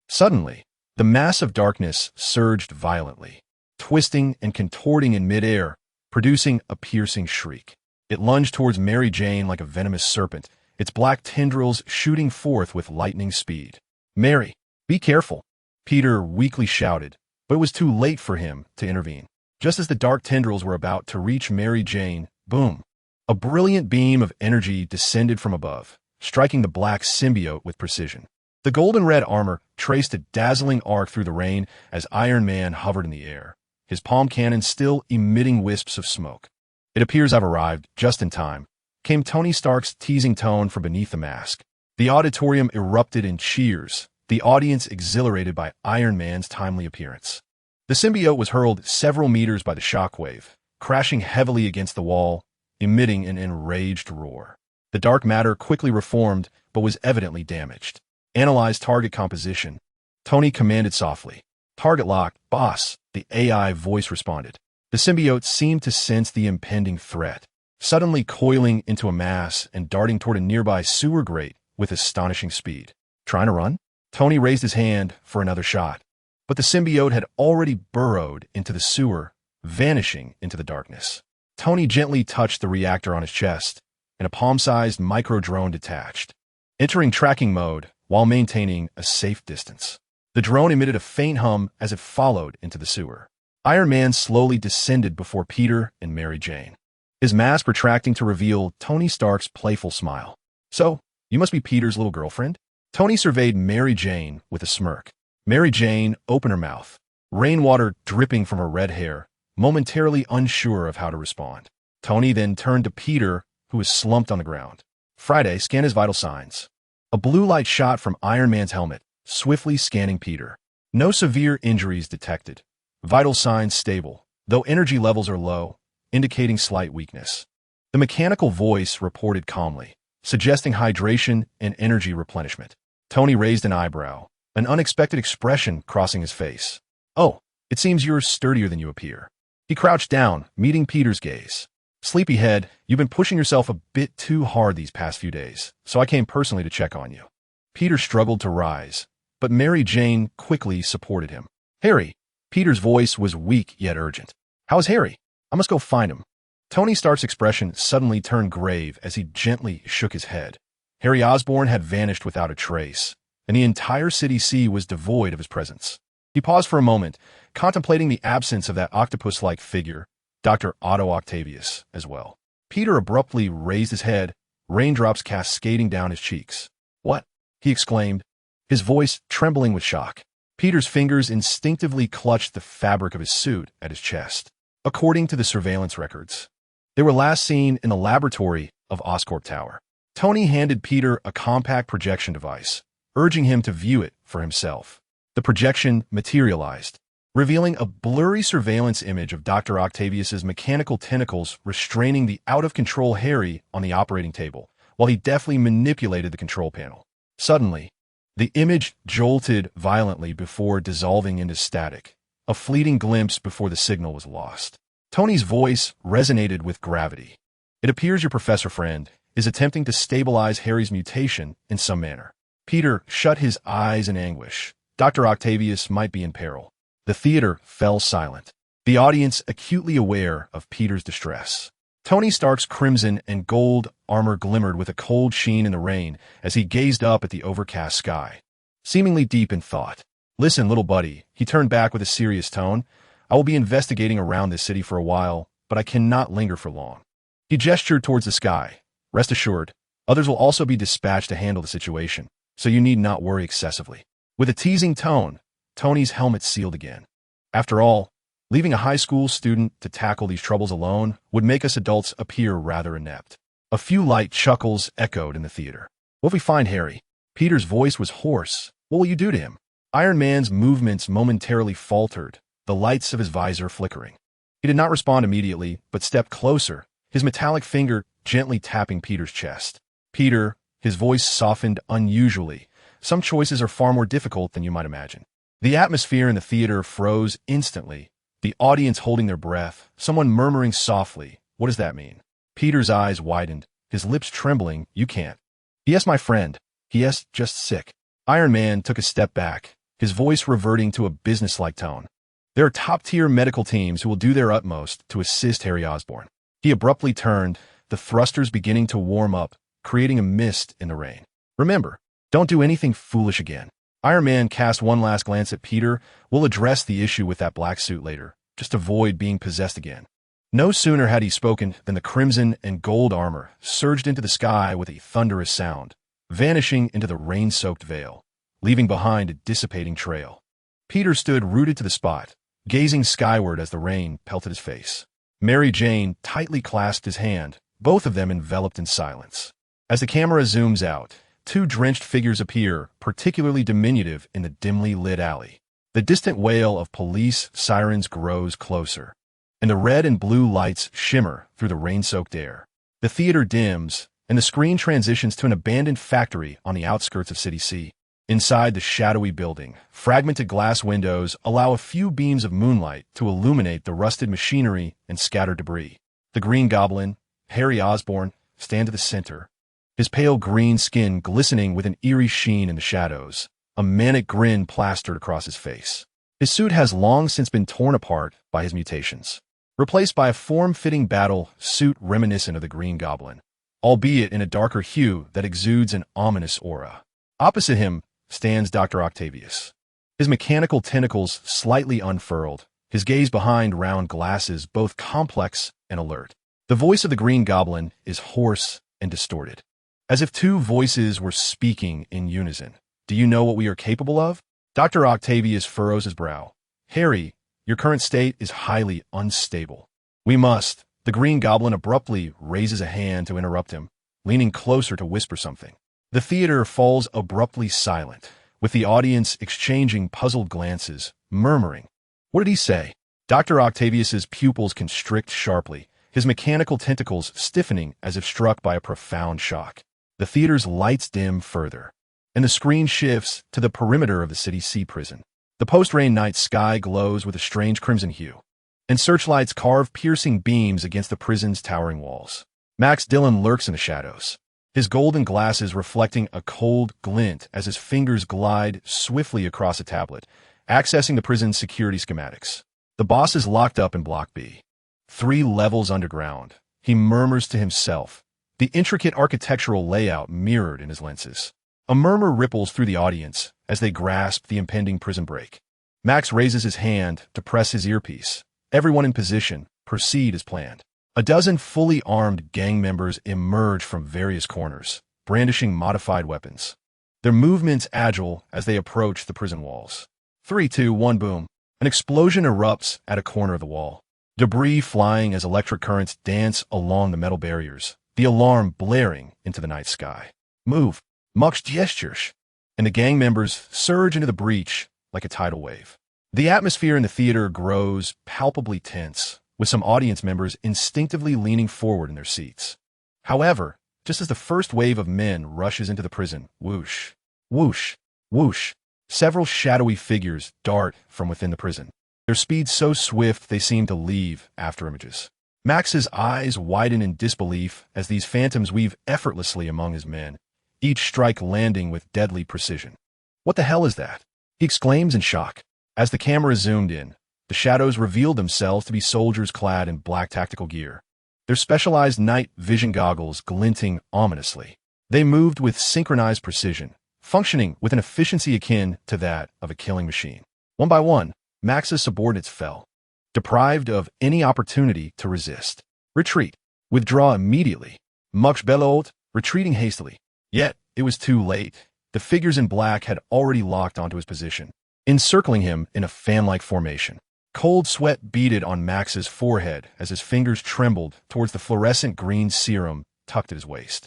Suddenly, the mass of darkness surged violently, twisting and contorting in midair, producing a piercing shriek. It lunged towards Mary Jane like a venomous serpent, its black tendrils shooting forth with lightning speed. Mary, be careful, Peter weakly shouted, but it was too late for him to intervene. Just as the dark tendrils were about to reach Mary Jane, boom! A brilliant beam of energy descended from above, striking the black symbiote with precision. The golden-red armor traced a dazzling arc through the rain as Iron Man hovered in the air, his palm cannon still emitting wisps of smoke. It appears I've arrived just in time, came Tony Stark's teasing tone from beneath the mask. The auditorium erupted in cheers, the audience exhilarated by Iron Man's timely appearance. The symbiote was hurled several meters by the shockwave, crashing heavily against the wall, emitting an enraged roar. The dark matter quickly reformed, but was evidently damaged. Analyze target composition, Tony commanded softly. Target locked, boss, the AI voice responded. The symbiote seemed to sense the impending threat, suddenly coiling into a mass and darting toward a nearby sewer grate with astonishing speed. Trying to run? Tony raised his hand for another shot, but the symbiote had already burrowed into the sewer, vanishing into the darkness. Tony gently touched the reactor on his chest, and a palm-sized micro-drone detached, entering tracking mode while maintaining a safe distance. The drone emitted a faint hum as it followed into the sewer. Iron Man slowly descended before Peter and Mary Jane, his mask retracting to reveal Tony Stark's playful smile. So, you must be Peter's little girlfriend? Tony surveyed Mary Jane with a smirk. Mary Jane opened her mouth, rainwater dripping from her red hair, momentarily unsure of how to respond. Tony then turned to Peter, who was slumped on the ground. Friday, scan his vital signs. A blue light shot from Iron Man's helmet, swiftly scanning Peter. No severe injuries detected. Vital signs stable, though energy levels are low, indicating slight weakness. The mechanical voice reported calmly, suggesting hydration and energy replenishment. Tony raised an eyebrow, an unexpected expression crossing his face. "Oh, it seems you're sturdier than you appear." He crouched down, meeting Peter's gaze. "Sleepyhead, you've been pushing yourself a bit too hard these past few days, so I came personally to check on you." Peter struggled to rise, but Mary Jane quickly supported him. "Harry." Peter's voice was weak yet urgent. "How's Harry? I must go find him." Tony Stark's expression suddenly turned grave as he gently shook his head. Harry Osborn had vanished without a trace, and the entire City C was devoid of his presence. He paused for a moment, contemplating the absence of that octopus-like figure, Dr. Otto Octavius, as well. Peter abruptly raised his head, raindrops cascading down his cheeks. "What?" he exclaimed, his voice trembling with shock. Peter's fingers instinctively clutched the fabric of his suit at his chest. According to the surveillance records, they were last seen in the laboratory of Oscorp Tower. Tony handed Peter a compact projection device, urging him to view it for himself. The projection materialized, revealing a blurry surveillance image of Dr. Octavius's mechanical tentacles restraining the out-of-control Harry on the operating table, while he deftly manipulated the control panel. Suddenly, the image jolted violently before dissolving into static, a fleeting glimpse before the signal was lost. Tony's voice resonated with gravity. "It appears your professor friend is attempting to stabilize Harry's mutation in some manner." Peter shut his eyes in anguish. Dr. Octavius might be in peril. The theater fell silent, the audience acutely aware of Peter's distress. Tony Stark's crimson and gold armor glimmered with a cold sheen in the rain as he gazed up at the overcast sky, seemingly deep in thought. "Listen, little buddy," he turned back with a serious tone. "I will be investigating around this city for a while, but I cannot linger for long." He gestured towards the sky. "Rest assured, others will also be dispatched to handle the situation, so you need not worry excessively." With a teasing tone, Tony's helmet sealed again. After all, leaving a high school student to tackle these troubles alone would make us adults appear rather inept. A few light chuckles echoed in the theater. "What if we find Harry?" Peter's voice was hoarse. "What will you do to him?" Iron Man's movements momentarily faltered, the lights of his visor flickering. He did not respond immediately, but stepped closer, his metallic finger gently tapping Peter's chest. "Peter," his voice softened unusually. "Some choices are far more difficult than you might imagine." The atmosphere in the theater froze instantly, the audience holding their breath, someone murmuring softly, "What does that mean?" Peter's eyes widened, his lips trembling. "You can't." "Yes, my friend. Yes, just sick." Iron Man took a step back, his voice reverting to a businesslike tone. "There are top-tier medical teams who will do their utmost to assist Harry Osborn." He abruptly turned, the thrusters beginning to warm up, creating a mist in the rain. "Remember, don't do anything foolish again." Iron Man cast one last glance at Peter. "We'll address the issue with that black suit later. Just avoid being possessed again." No sooner had he spoken than the crimson and gold armor surged into the sky with a thunderous sound, vanishing into the rain-soaked veil, leaving behind a dissipating trail. Peter stood rooted to the spot, gazing skyward as the rain pelted his face. Mary Jane tightly clasped his hand, both of them enveloped in silence. As the camera zooms out, two drenched figures appear, particularly diminutive in the dimly lit alley. The distant wail of police sirens grows closer, and the red and blue lights shimmer through the rain-soaked air. The theater dims, and the screen transitions to an abandoned factory on the outskirts of City C. Inside the shadowy building, fragmented glass windows allow a few beams of moonlight to illuminate the rusted machinery and scattered debris. The Green Goblin, Harry Osborn, stand to the center, his pale green skin glistening with an eerie sheen in the shadows, a manic grin plastered across his face. His suit has long since been torn apart by his mutations, replaced by a form-fitting battle suit reminiscent of the Green Goblin, albeit in a darker hue that exudes an ominous aura. Opposite him stands Dr. Octavius, his mechanical tentacles slightly unfurled, his gaze behind round glasses both complex and alert. The voice of the Green Goblin is hoarse and distorted, as if two voices were speaking in unison. "Do you know what we are capable of?" Dr. Octavius furrows his brow. "Harry, Your current state is highly unstable. We must. The Green Goblin abruptly raises a hand to interrupt him, leaning closer to whisper something. The theater falls abruptly silent, with the audience exchanging puzzled glances, murmuring. What did he say? Dr. Octavius's pupils constrict sharply, his mechanical tentacles stiffening as if struck by a profound shock. The theater's lights dim further, and the screen shifts to the perimeter of the City C prison. The post-rain night sky glows with a strange crimson hue, and searchlights carve piercing beams against the prison's towering walls. Max Dillon lurks in the shadows, his golden glasses reflecting a cold glint as his fingers glide swiftly across a tablet, accessing the prison's security schematics. The boss is locked up in Block B, 3 levels underground. He murmurs to himself, the intricate architectural layout mirrored in his lenses. A murmur ripples through the audience as they grasp the impending prison break. Max raises his hand to press his earpiece. Everyone in position, proceed as planned. A dozen fully armed gang members emerge from various corners, brandishing modified weapons. Their movements agile as they approach the prison walls. 3, 2, 1, boom. An explosion erupts at a corner of the wall. Debris flying as electric currents dance along the metal barriers, the alarm blaring into the night sky. Move. Mach gestures. And the gang members surge into the breach like a tidal wave. The atmosphere in the theater grows palpably tense, with some audience members instinctively leaning forward in their seats. However, just as the first wave of men rushes into the prison, whoosh, whoosh, whoosh, several shadowy figures dart from within the prison, their speed so swift they seem to leave afterimages. Max's eyes widen in disbelief as these phantoms weave effortlessly among his men, each strike landing with deadly precision. What the hell is that? He exclaims in shock. As the camera zoomed in, the shadows revealed themselves to be soldiers clad in black tactical gear, their specialized night vision goggles glinting ominously. They moved with synchronized precision, functioning with an efficiency akin to that of a killing machine. One by one, Max's subordinates fell, deprived of any opportunity to resist. Retreat. Withdraw immediately. Mach bellowed, retreating hastily. Yet, it was too late. The figures in black had already locked onto his position, encircling him in a fan-like formation. Cold sweat beaded on Max's forehead as his fingers trembled towards the fluorescent green serum tucked at his waist,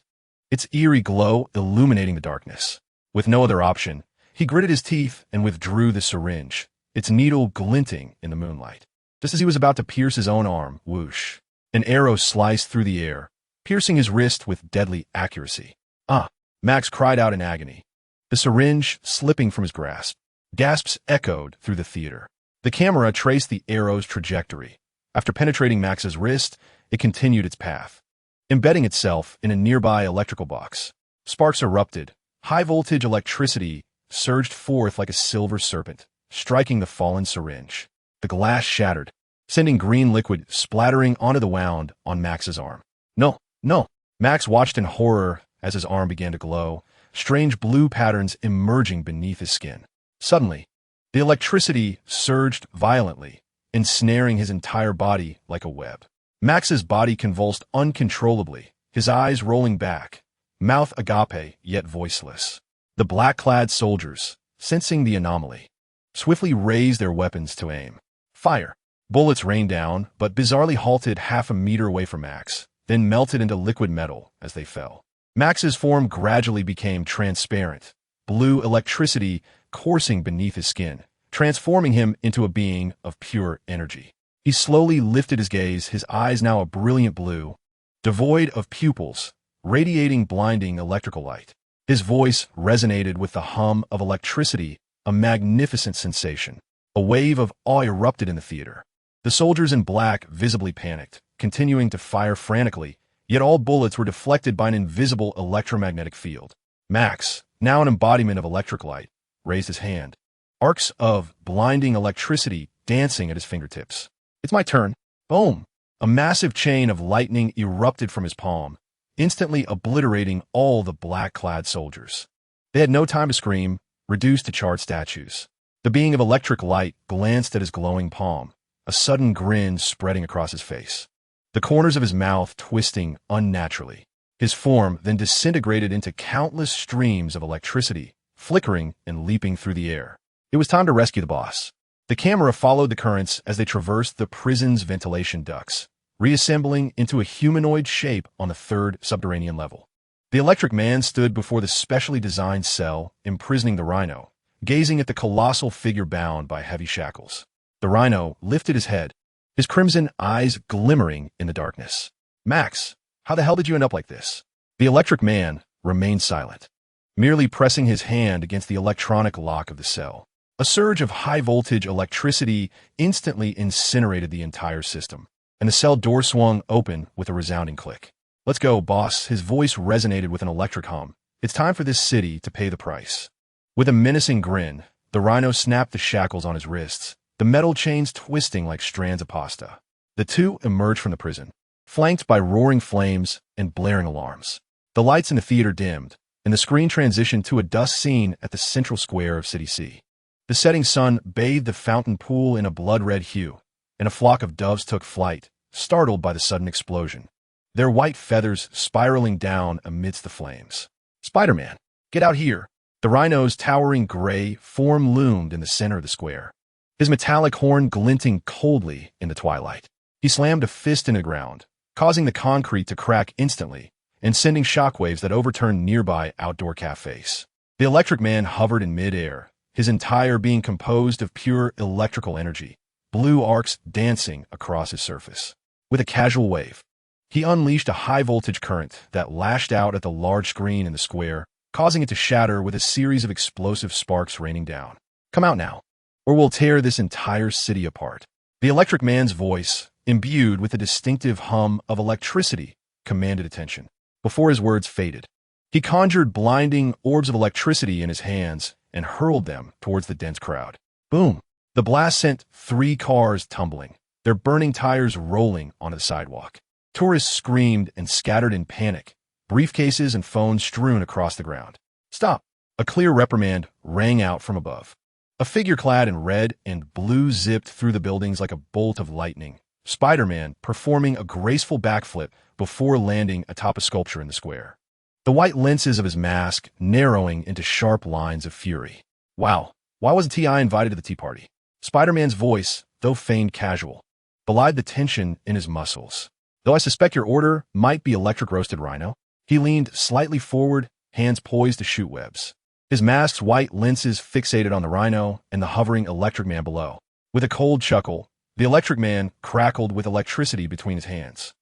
its eerie glow illuminating the darkness. With no other option, he gritted his teeth and withdrew the syringe, its needle glinting in the moonlight. Just as he was about to pierce his own arm, whoosh, an arrow sliced through the air, piercing his wrist with deadly accuracy. Ah! Max cried out in agony, the syringe slipping from his grasp. Gasps echoed through the theater. The camera traced the arrow's trajectory. After penetrating Max's wrist, it continued its path, embedding itself in a nearby electrical box. Sparks erupted. High-voltage electricity surged forth like a silver serpent, striking the fallen syringe. The glass shattered, sending green liquid splattering onto the wound on Max's arm. No, no! Max watched in horror as his arm began to glow, strange blue patterns emerging beneath his skin. Suddenly, the electricity surged violently, ensnaring his entire body like a web. Max's body convulsed uncontrollably, his eyes rolling back, mouth agape yet voiceless. The black-clad soldiers, sensing the anomaly, swiftly raised their weapons to aim. Fire! Bullets rained down, but bizarrely halted half a meter away from Max, then melted into liquid metal as they fell. Max's form gradually became transparent, blue electricity coursing beneath his skin, transforming him into a being of pure energy. He slowly lifted his gaze, his eyes now a brilliant blue, devoid of pupils, radiating blinding electrical light. His voice resonated with the hum of electricity, a magnificent sensation. A wave of awe erupted in the theater. The soldiers in black visibly panicked, continuing to fire frantically, yet all bullets were deflected by an invisible electromagnetic field. Max, now an embodiment of electric light, raised his hand, arcs of blinding electricity dancing at his fingertips. It's my turn. Boom! A massive chain of lightning erupted from his palm, instantly obliterating all the black-clad soldiers. They had no time to scream, reduced to charred statues. The being of electric light glanced at his glowing palm, a sudden grin spreading across his face, the corners of his mouth twisting unnaturally. His form then disintegrated into countless streams of electricity, flickering and leaping through the air. It was time to rescue the boss. The camera followed the currents as they traversed the prison's ventilation ducts, reassembling into a humanoid shape on the third subterranean level. The electric man stood before the specially designed cell, imprisoning the rhino, gazing at the colossal figure bound by heavy shackles. The rhino lifted his head, his crimson eyes glimmering in the darkness. "Max, how the hell did you end up like this?" The electric man remained silent, merely pressing his hand against the electronic lock of the cell. A surge of high-voltage electricity instantly incinerated the entire system, and the cell door swung open with a resounding click. "Let's go, boss." His voice resonated with an electric hum. "It's time for this city to pay the price." With a menacing grin, the rhino snapped the shackles on his wrists, the metal chains twisting like strands of pasta. The two emerged from the prison, flanked by roaring flames and blaring alarms. The lights in the theater dimmed, and the screen transitioned to a dusk scene at the central square of City C. The setting sun bathed the fountain pool in a blood-red hue, and a flock of doves took flight, startled by the sudden explosion, their white feathers spiraling down amidst the flames. "Spider-Man, get out here!" The rhino's towering gray form loomed in the center of the square, his metallic horn glinting coldly in the twilight. He slammed a fist into the ground, causing the concrete to crack instantly and sending shockwaves that overturned nearby outdoor cafes. The electric man hovered in midair, his entire being composed of pure electrical energy, blue arcs dancing across his surface. With a casual wave, he unleashed a high-voltage current that lashed out at the large screen in the square, causing it to shatter with a series of explosive sparks raining down. "Come out now, or we'll tear this entire city apart." The electric man's voice, imbued with a distinctive hum of electricity, commanded attention. Before his words faded, he conjured blinding orbs of electricity in his hands and hurled them towards the dense crowd. Boom! The blast sent 3 cars tumbling, their burning tires rolling onto the sidewalk. Tourists screamed and scattered in panic, briefcases and phones strewn across the ground. "Stop!" A clear reprimand rang out from above. A figure clad in red and blue zipped through the buildings like a bolt of lightning, Spider-Man performing a graceful backflip before landing atop a sculpture in the square, the white lenses of his mask narrowing into sharp lines of fury. "Wow, why wasn't T.I. invited to the tea party?" Spider-Man's voice, though feigned casual, belied the tension in his muscles. "Though I suspect your order might be electric roasted rhino." He leaned slightly forward, hands poised to shoot webs, his mask's white lenses fixated on the rhino and the hovering electric man below. With a cold chuckle, the electric man crackled with electricity between his hands.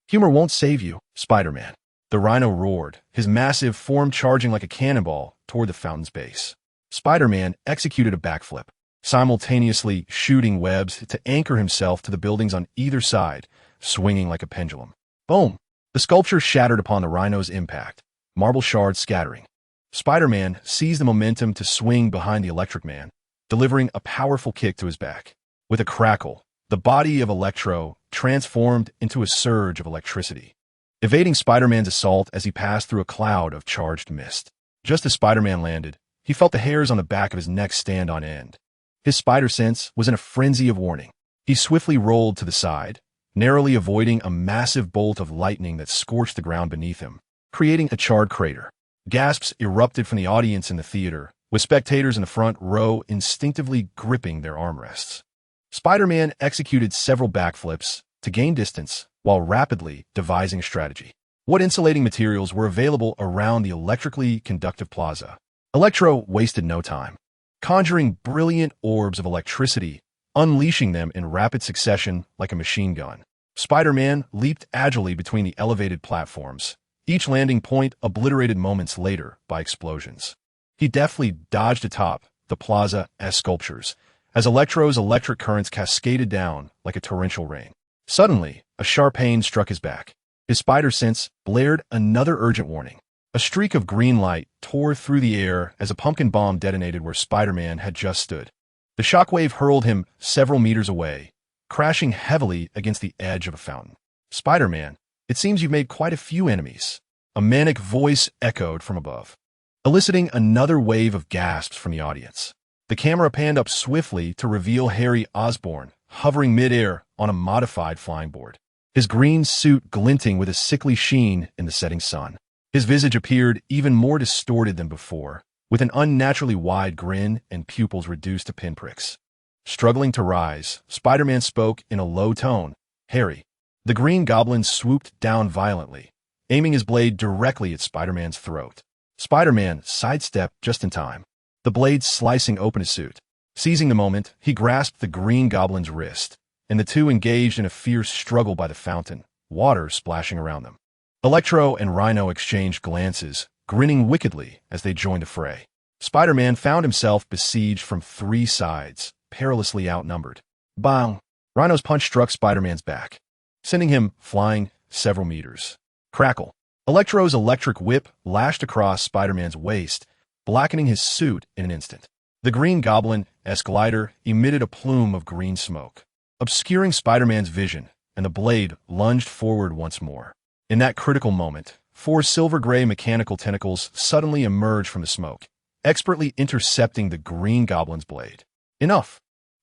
"Humor won't save you, Spider-Man." The rhino roared, his massive form charging like a cannonball toward the fountain's base. Spider-Man executed a backflip, simultaneously shooting webs to anchor himself to the buildings on either side, swinging like a pendulum. Boom! The sculpture shattered upon the rhino's impact, marble shards scattering. Spider-Man seized the momentum to swing behind the electric man, delivering a powerful kick to his back. With a crackle, the body of Electro transformed into a surge of electricity, evading Spider-Man's assault as he passed through a cloud of charged mist. Just as Spider-Man landed, he felt the hairs on the back of his neck stand on end. His spider sense was in a frenzy of warning. He swiftly rolled to the side, narrowly avoiding a massive bolt of lightning that scorched the ground beneath him, creating a charred crater. Gasps erupted from the audience in the theater, with spectators in the front row instinctively gripping their armrests. Spider-Man executed several backflips to gain distance while rapidly devising a strategy. What insulating materials were available around the electrically conductive plaza? Electro wasted no time, conjuring brilliant orbs of electricity, unleashing them in rapid succession like a machine gun. Spider-Man leaped agilely between the elevated platforms, each landing point obliterated moments later by explosions. He deftly dodged atop the plaza-esque sculptures as Electro's electric currents cascaded down like a torrential rain. Suddenly, a sharp pain struck his back. His spider sense blared another urgent warning. A streak of green light tore through the air as a pumpkin bomb detonated where Spider-Man had just stood. The shockwave hurled him several meters away, crashing heavily against the edge of a fountain. "Spider-Man, it seems you've made quite a few enemies." A manic voice echoed from above, eliciting another wave of gasps from the audience. The camera panned up swiftly to reveal Harry Osborn, hovering midair on a modified flying board, his green suit glinting with a sickly sheen in the setting sun. His visage appeared even more distorted than before, with an unnaturally wide grin and pupils reduced to pinpricks. Struggling to rise, Spider-Man spoke in a low tone. "Harry." The Green Goblin swooped down violently, aiming his blade directly at Spider-Man's throat. Spider-Man sidestepped just in time, the blade slicing open his suit. Seizing the moment, he grasped the Green Goblin's wrist, and the two engaged in a fierce struggle by the fountain, water splashing around them. Electro and Rhino exchanged glances, grinning wickedly as they joined the fray. Spider-Man found himself besieged from three sides, perilously outnumbered. Bang! Rhino's punch struck Spider-Man's back, sending him flying several meters. Crackle! Electro's electric whip lashed across Spider-Man's waist, blackening his suit in an instant. The Green Goblin's glider emitted a plume of green smoke, obscuring Spider-Man's vision, and the blade lunged forward once more. In that critical moment, four silver-gray mechanical tentacles suddenly emerged from the smoke, expertly intercepting the Green Goblin's blade. "Enough!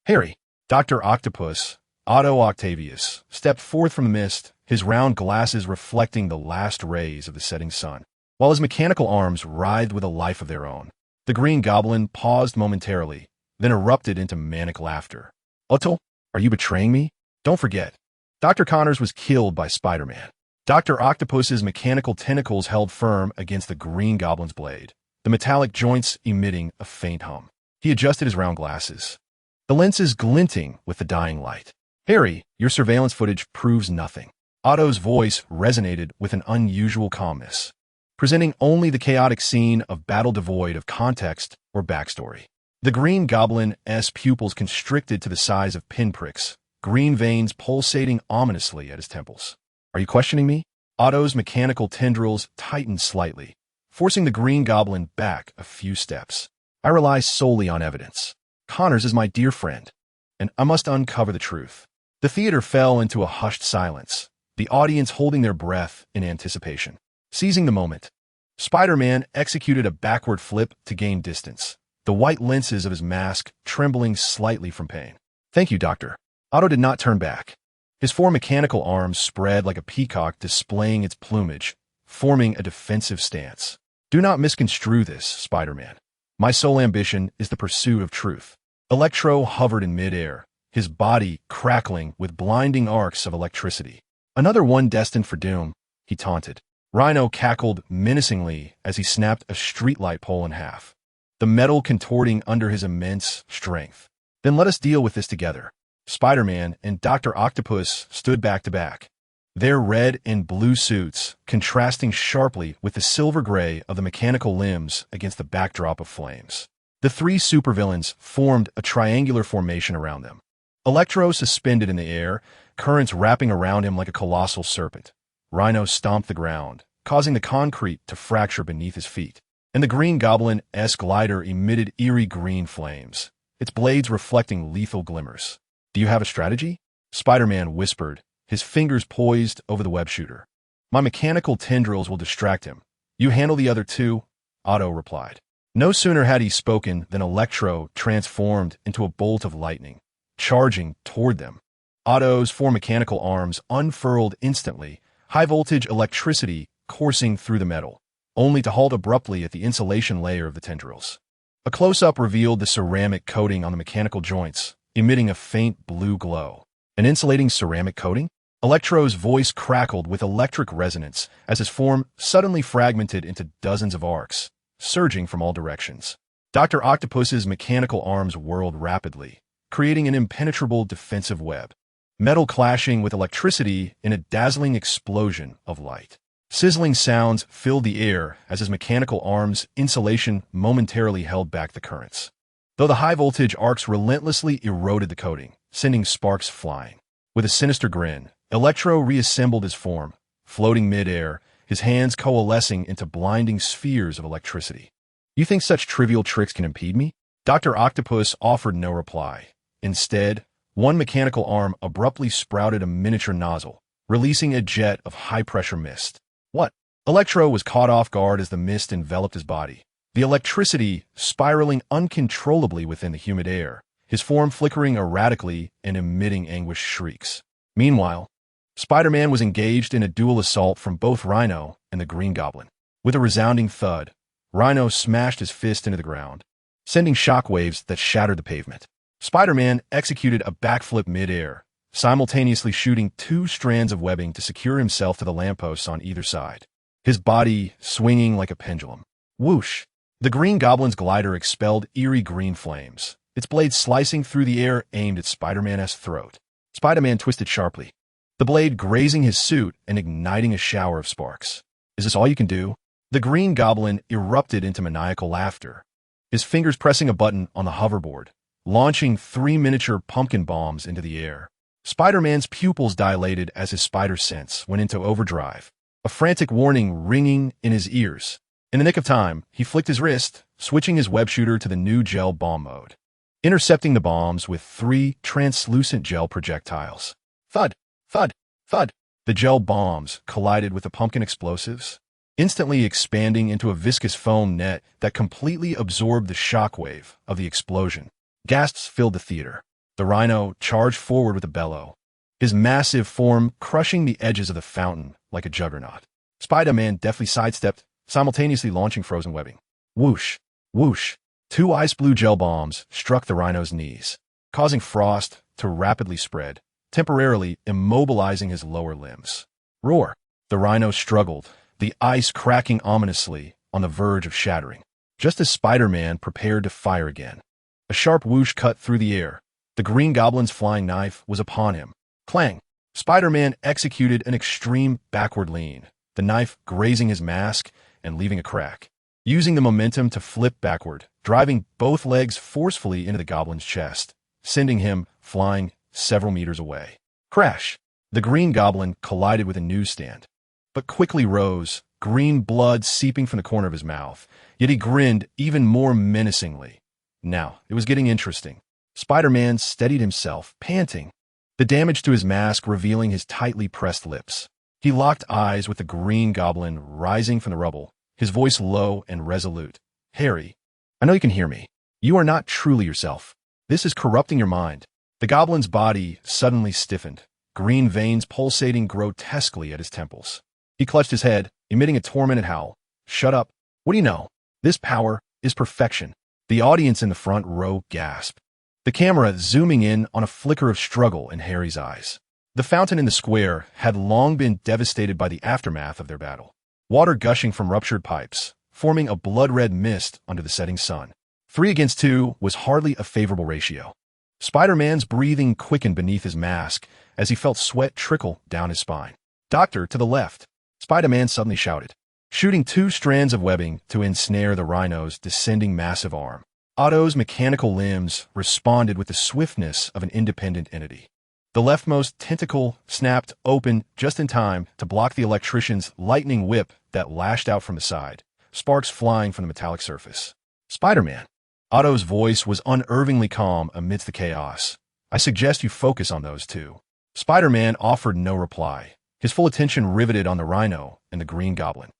Harry!" Dr. Octopus, Otto Octavius, stepped forth from the mist, his round glasses reflecting the last rays of the setting sun, while his mechanical arms writhed with a life of their own. The Green Goblin paused momentarily, then erupted into manic laughter. "Otto, are you betraying me? Don't forget, Dr. Connors was killed by Spider-Man." Dr. Octopus's mechanical tentacles held firm against the Green Goblin's blade, the metallic joints emitting a faint hum. He adjusted his round glasses, the lenses glinting with the dying light. "Harry, your surveillance footage proves nothing." Otto's voice resonated with an unusual calmness, presenting only the chaotic scene of battle devoid of context or backstory. The Green Goblin's pupils constricted to the size of pinpricks, green veins pulsating ominously at his temples. "Are you questioning me?" Otto's mechanical tendrils tightened slightly, forcing the Green Goblin back a few steps. "I rely solely on evidence. Connors is my dear friend, and I must uncover the truth." The theater fell into a hushed silence, the audience holding their breath in anticipation. Seizing the moment, Spider-Man executed a backward flip to gain distance, the white lenses of his mask trembling slightly from pain. "Thank you, Doctor." Otto did not turn back. His four mechanical arms spread like a peacock displaying its plumage, forming a defensive stance. "Do not misconstrue this, Spider-Man. My sole ambition is the pursuit of truth." Electro hovered in midair, his body crackling with blinding arcs of electricity. "Another one destined for doom," he taunted. Rhino cackled menacingly as he snapped a streetlight pole in half, the metal contorting under his immense strength. "Then let us deal with this together." Spider-Man and Dr. Octopus stood back to back, their red and blue suits contrasting sharply with the silver gray of the mechanical limbs against the backdrop of flames. The three supervillains formed a triangular formation around them. Electro suspended in the air, currents wrapping around him like a colossal serpent. Rhino stomped the ground, causing the concrete to fracture beneath his feet. And the Green Goblin's glider emitted eerie green flames, its blades reflecting lethal glimmers. "Do you have a strategy?" Spider-Man whispered, his fingers poised over the web shooter. "My mechanical tendrils will distract him. You handle the other two," Otto replied. No sooner had he spoken than Electro transformed into a bolt of lightning, charging toward them. Otto's four mechanical arms unfurled instantly, high-voltage electricity coursing through the metal, only to halt abruptly at the insulation layer of the tendrils. A close-up revealed the ceramic coating on the mechanical joints, emitting a faint blue glow. "An insulating ceramic coating?" Electro's voice crackled with electric resonance as his form suddenly fragmented into dozens of arcs, surging from all directions. Dr. Octopus's mechanical arms whirled rapidly, creating an impenetrable defensive web, metal clashing with electricity in a dazzling explosion of light. Sizzling sounds filled the air as his mechanical arms' insulation momentarily held back the currents, though the high-voltage arcs relentlessly eroded the coating, sending sparks flying. With a sinister grin, Electro reassembled his form, floating mid-air, his hands coalescing into blinding spheres of electricity. "You think such trivial tricks can impede me?" Dr. Octopus offered no reply. Instead, one mechanical arm abruptly sprouted a miniature nozzle, releasing a jet of high-pressure mist. "What?" Electro was caught off guard as the mist enveloped his body, the electricity spiraling uncontrollably within the humid air, his form flickering erratically and emitting anguished shrieks. Meanwhile, Spider-Man was engaged in a dual assault from both Rhino and the Green Goblin. With a resounding thud, Rhino smashed his fist into the ground, sending shockwaves that shattered the pavement. Spider-Man executed a backflip mid-air, simultaneously shooting 2 strands of webbing to secure himself to the lampposts on either side, his body swinging like a pendulum. Whoosh! The Green Goblin's glider expelled eerie green flames, its blade slicing through the air aimed at Spider-Man's throat. Spider-Man twisted sharply, the blade grazing his suit and igniting a shower of sparks. Is this all you can do? The Green Goblin erupted into maniacal laughter, his fingers pressing a button on the hoverboard, launching 3 miniature pumpkin bombs into the air. Spider-Man's pupils dilated as his spider sense went into overdrive, a frantic warning ringing in his ears. In the nick of time, he flicked his wrist, switching his web shooter to the new gel bomb mode, intercepting the bombs with 3 translucent gel projectiles. Thud, thud, thud. The gel bombs collided with the pumpkin explosives, instantly expanding into a viscous foam net that completely absorbed the shockwave of the explosion. Gasps filled the theater. The Rhino charged forward with a bellow, his massive form crushing the edges of the fountain like a juggernaut. Spider-Man deftly sidestepped, simultaneously launching frozen webbing. Whoosh, whoosh. 2 ice blue gel bombs struck the Rhino's knees, causing frost to rapidly spread, temporarily immobilizing his lower limbs. Roar! The Rhino struggled, the ice cracking ominously on the verge of shattering. Just as Spider-Man prepared to fire again, a sharp whoosh cut through the air. The Green Goblin's flying knife was upon him. Clang! Spider-Man executed an extreme backward lean, the knife grazing his mask and leaving a crack. Using the momentum to flip backward, driving both legs forcefully into the Goblin's chest, sending him flying several meters away. Crash! The Green Goblin collided with a newsstand, but quickly rose, green blood seeping from the corner of his mouth, yet he grinned even more menacingly. Now, it was getting interesting. Spider-Man steadied himself, panting, the damage to his mask revealing his tightly pressed lips. He locked eyes with the Green Goblin rising from the rubble, his voice low and resolute. Harry, I know you can hear me. You are not truly yourself. This is corrupting your mind. The Goblin's body suddenly stiffened, green veins pulsating grotesquely at his temples. He clutched his head, emitting a tormented howl. Shut up. What do you know? This power is perfection. The audience in the front row gasped, the camera zooming in on a flicker of struggle in Harry's eyes. The fountain in the square had long been devastated by the aftermath of their battle, water gushing from ruptured pipes, forming a blood-red mist under the setting sun. 3 against 2 was hardly a favorable ratio. Spider-Man's breathing quickened beneath his mask as he felt sweat trickle down his spine. Doctor, to the left! Spider-Man suddenly shouted, shooting 2 strands of webbing to ensnare the Rhino's descending massive arm. Otto's mechanical limbs responded with the swiftness of an independent entity. The leftmost tentacle snapped open just in time to block the electrician's lightning whip that lashed out from the side, sparks flying from the metallic surface. Spider-Man. Otto's voice was unervingly calm amidst the chaos. I suggest you focus on those 2. Spider-Man offered no reply, his full attention riveted on the Rhino and the Green Goblin.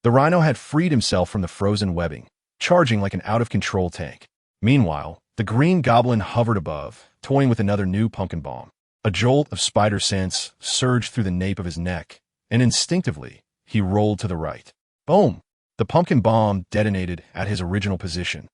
The Rhino had freed himself from the frozen webbing, charging like an out-of-control tank. Meanwhile, the Green Goblin hovered above, toying with another new pumpkin bomb. A jolt of spider sense surged through the nape of his neck, and instinctively, he rolled to the right. Boom! The pumpkin bomb detonated at his original position,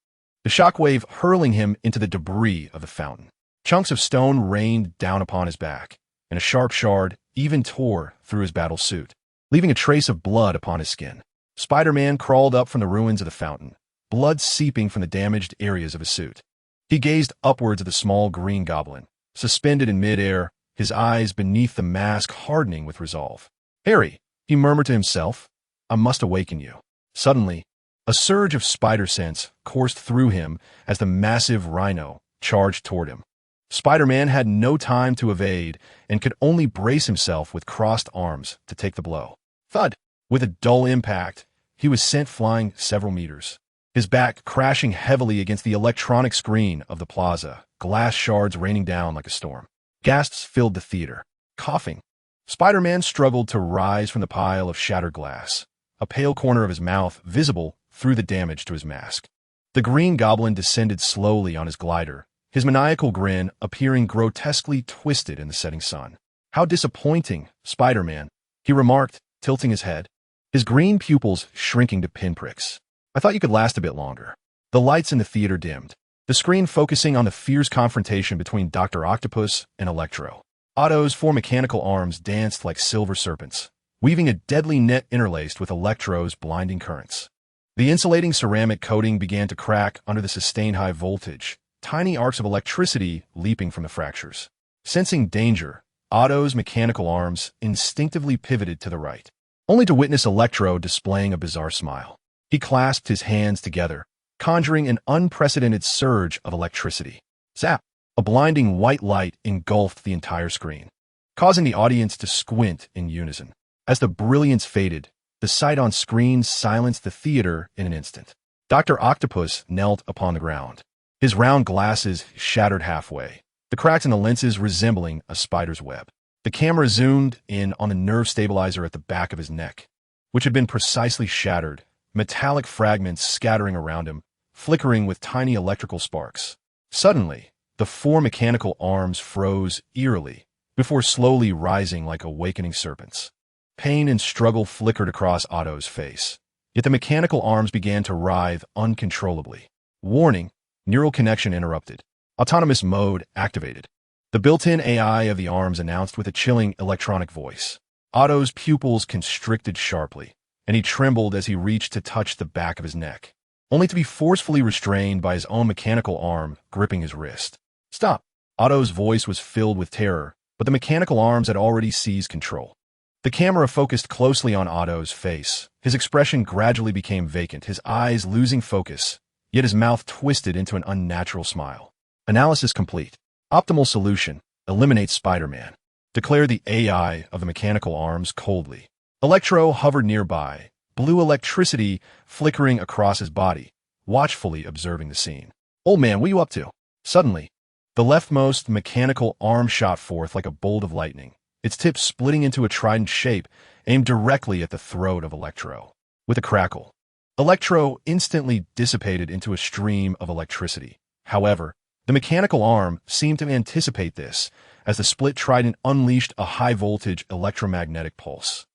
the shockwave hurling him into the debris of the fountain. Chunks of stone rained down upon his back, and a sharp shard even tore through his battle suit, leaving a trace of blood upon his skin. Spider-Man crawled up from the ruins of the fountain, blood seeping from the damaged areas of his suit. He gazed upwards at the small Green Goblin, suspended in midair, his eyes beneath the mask hardening with resolve. Harry, he murmured to himself, I must awaken you. Suddenly, a surge of spider sense coursed through him as the massive Rhino charged toward him. Spider-Man had no time to evade and could only brace himself with crossed arms to take the blow. Thud! With a dull impact, he was sent flying several meters, his back crashing heavily against the electronic screen of the plaza, glass shards raining down like a storm. Gasps filled the theater. Coughing, Spider-Man struggled to rise from the pile of shattered glass, a pale corner of his mouth visible through the damage to his mask. The Green Goblin descended slowly on his glider, his maniacal grin appearing grotesquely twisted in the setting sun. How disappointing, Spider-Man, he remarked, tilting his head, his green pupils shrinking to pinpricks. I thought you could last a bit longer. The lights in the theater dimmed. the screen focusing on the fierce confrontation between Dr. Octopus and Electro. Otto's four mechanical arms danced like silver serpents, weaving a deadly net interlaced with Electro's blinding currents. The insulating ceramic coating began to crack under the sustained high voltage, tiny arcs of electricity leaping from the fractures. Sensing danger, Otto's mechanical arms instinctively pivoted to the right, only to witness Electro displaying a bizarre smile. He clasped his hands together, conjuring an unprecedented surge of electricity. Zap! A blinding white light engulfed the entire screen, causing the audience to squint in unison. As the brilliance faded, the sight on screen silenced the theater in an instant. Dr. Octopus knelt upon the ground, his round glasses shattered halfway, the cracks in the lenses resembling a spider's web. The camera zoomed in on the nerve stabilizer at the back of his neck, which had been precisely shattered, metallic fragments scattering around him, flickering with tiny electrical sparks. Suddenly, the four mechanical arms froze eerily, before slowly rising like awakening serpents. Pain and struggle flickered across Otto's face, yet the mechanical arms began to writhe uncontrollably. Warning, neural connection interrupted. Autonomous mode activated. The built-in AI of the arms announced with a chilling electronic voice. Otto's pupils constricted sharply, and he trembled as he reached to touch the back of his neck, only to be forcefully restrained by his own mechanical arm gripping his wrist. Stop! Otto's voice was filled with terror, but the mechanical arms had already seized control. The camera focused closely on Otto's face. His expression gradually became vacant, his eyes losing focus, yet his mouth twisted into an unnatural smile. Analysis complete. Optimal solution. Eliminate Spider-Man. Declared the AI of the mechanical arms coldly. Electro hovered nearby, blue electricity flickering across his body, watchfully observing the scene. Old man, what are you up to? Suddenly, the leftmost mechanical arm shot forth like a bolt of lightning, its tip splitting into a trident shape aimed directly at the throat of Electro. With a crackle, Electro instantly dissipated into a stream of electricity. However, the mechanical arm seemed to anticipate this, as the split trident unleashed a high-voltage electromagnetic pulse.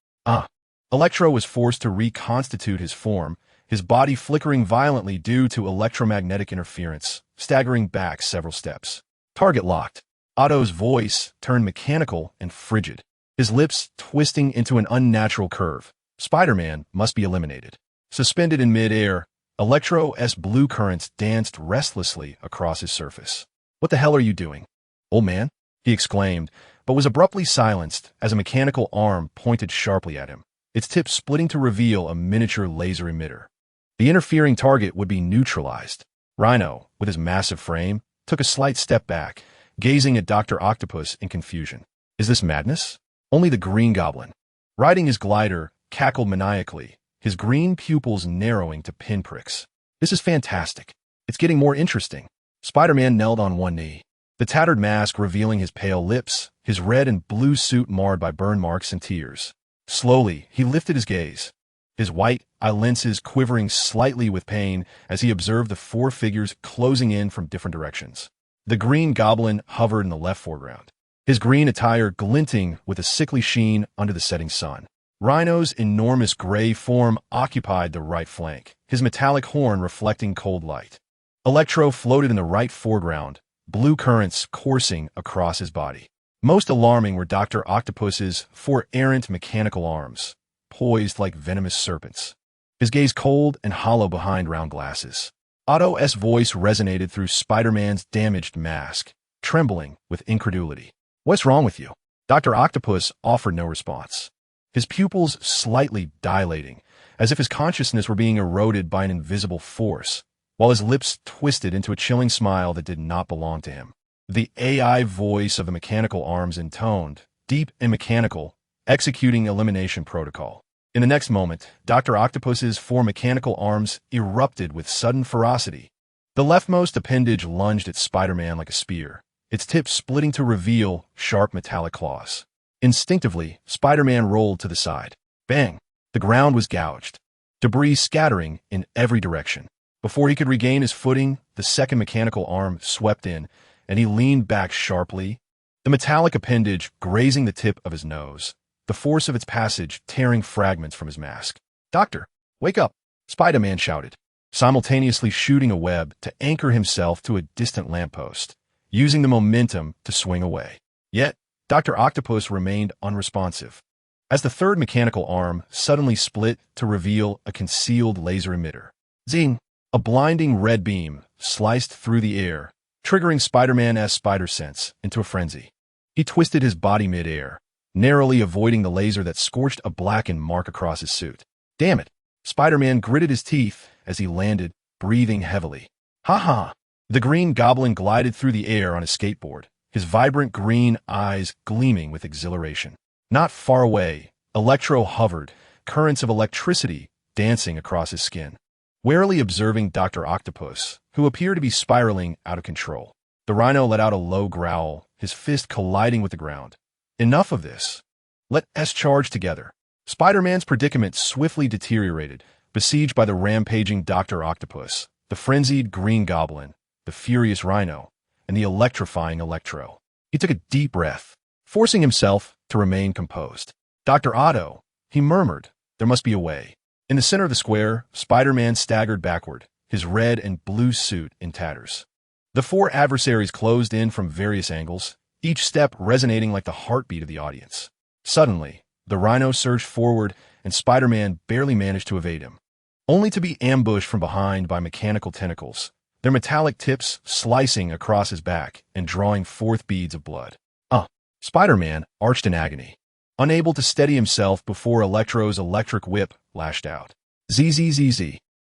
Electro was forced to reconstitute his form, his body flickering violently due to electromagnetic interference, staggering back several steps. Target locked. Otto's voice turned mechanical and frigid, his lips twisting into an unnatural curve. Spider-Man must be eliminated. Suspended in mid-air, Electro's blue currents danced restlessly across his surface. What the hell are you doing? Old man? He exclaimed, but was abruptly silenced as a mechanical arm pointed sharply at him, its tip splitting to reveal a miniature laser emitter. The interfering target would be neutralized. Rhino, with his massive frame, took a slight step back, gazing at Dr. Octopus in confusion. Is this madness? Only the Green Goblin, riding his glider, cackled maniacally, his green pupils narrowing to pinpricks. This is fantastic. It's getting more interesting. Spider-Man knelt on one knee, the tattered mask revealing his pale lips, his red and blue suit marred by burn marks and tears. Slowly, he lifted his gaze, his white eye lenses quivering slightly with pain as he observed the four figures closing in from different directions. The Green Goblin hovered in the left foreground, his green attire glinting with a sickly sheen under the setting sun. Rhino's enormous gray form occupied the right flank, his metallic horn reflecting cold light. Electro floated in the right foreground, blue currents coursing across his body. Most alarming were Dr. Octopus's four errant mechanical arms, poised like venomous serpents, his gaze cold and hollow behind round glasses. Otto's voice resonated through Spider-Man's damaged mask, trembling with incredulity. What's wrong with you? Dr. Octopus offered no response, his pupils slightly dilating, as if his consciousness were being eroded by an invisible force, while his lips twisted into a chilling smile that did not belong to him. The AI voice of the mechanical arms intoned, deep and mechanical, executing elimination protocol. In the next moment, Dr. Octopus's four mechanical arms erupted with sudden ferocity. The leftmost appendage lunged at Spider-Man like a spear, its tip splitting to reveal sharp metallic claws. Instinctively, Spider-Man rolled to the side. Bang! The ground was gouged, debris scattering in every direction. Before he could regain his footing, the second mechanical arm swept in, and he leaned back sharply, the metallic appendage grazing the tip of his nose, the force of its passage tearing fragments from his mask. Doctor, wake up! Spider-Man shouted, simultaneously shooting a web to anchor himself to a distant lamppost, using the momentum to swing away. Yet, Dr. Octopus remained unresponsive. As the third mechanical arm suddenly split to reveal a concealed laser emitter. Zing! A blinding red beam sliced through the air, triggering Spider-Man's spider sense into a frenzy. He twisted his body mid-air, narrowly avoiding the laser that scorched a blackened mark across his suit. Damn it! Spider-Man gritted his teeth as he landed, breathing heavily. Ha-ha! The Green Goblin glided through the air on his skateboard, his vibrant green eyes gleaming with exhilaration. Not far away, Electro hovered, currents of electricity dancing across his skin, warily observing Dr. Octopus, who appeared to be spiraling out of control. The Rhino let out a low growl, his fist colliding with the ground. Enough of this. Let's charge together. Spider-Man's predicament swiftly deteriorated, besieged by the rampaging Dr. Octopus, the frenzied Green Goblin, the furious Rhino, and the electrifying Electro. He took a deep breath, forcing himself to remain composed. Dr. Otto, he murmured, there must be a way. In the center of the square, Spider-Man staggered backward, his red and blue suit in tatters. The four adversaries closed in from various angles, each step resonating like the heartbeat of the audience. Suddenly, the Rhino surged forward, and Spider-Man barely managed to evade him, only to be ambushed from behind by mechanical tentacles, their metallic tips slicing across his back and drawing forth beads of blood. Spider-Man arched in agony, unable to steady himself before Electro's electric whip lashed out. Zzz.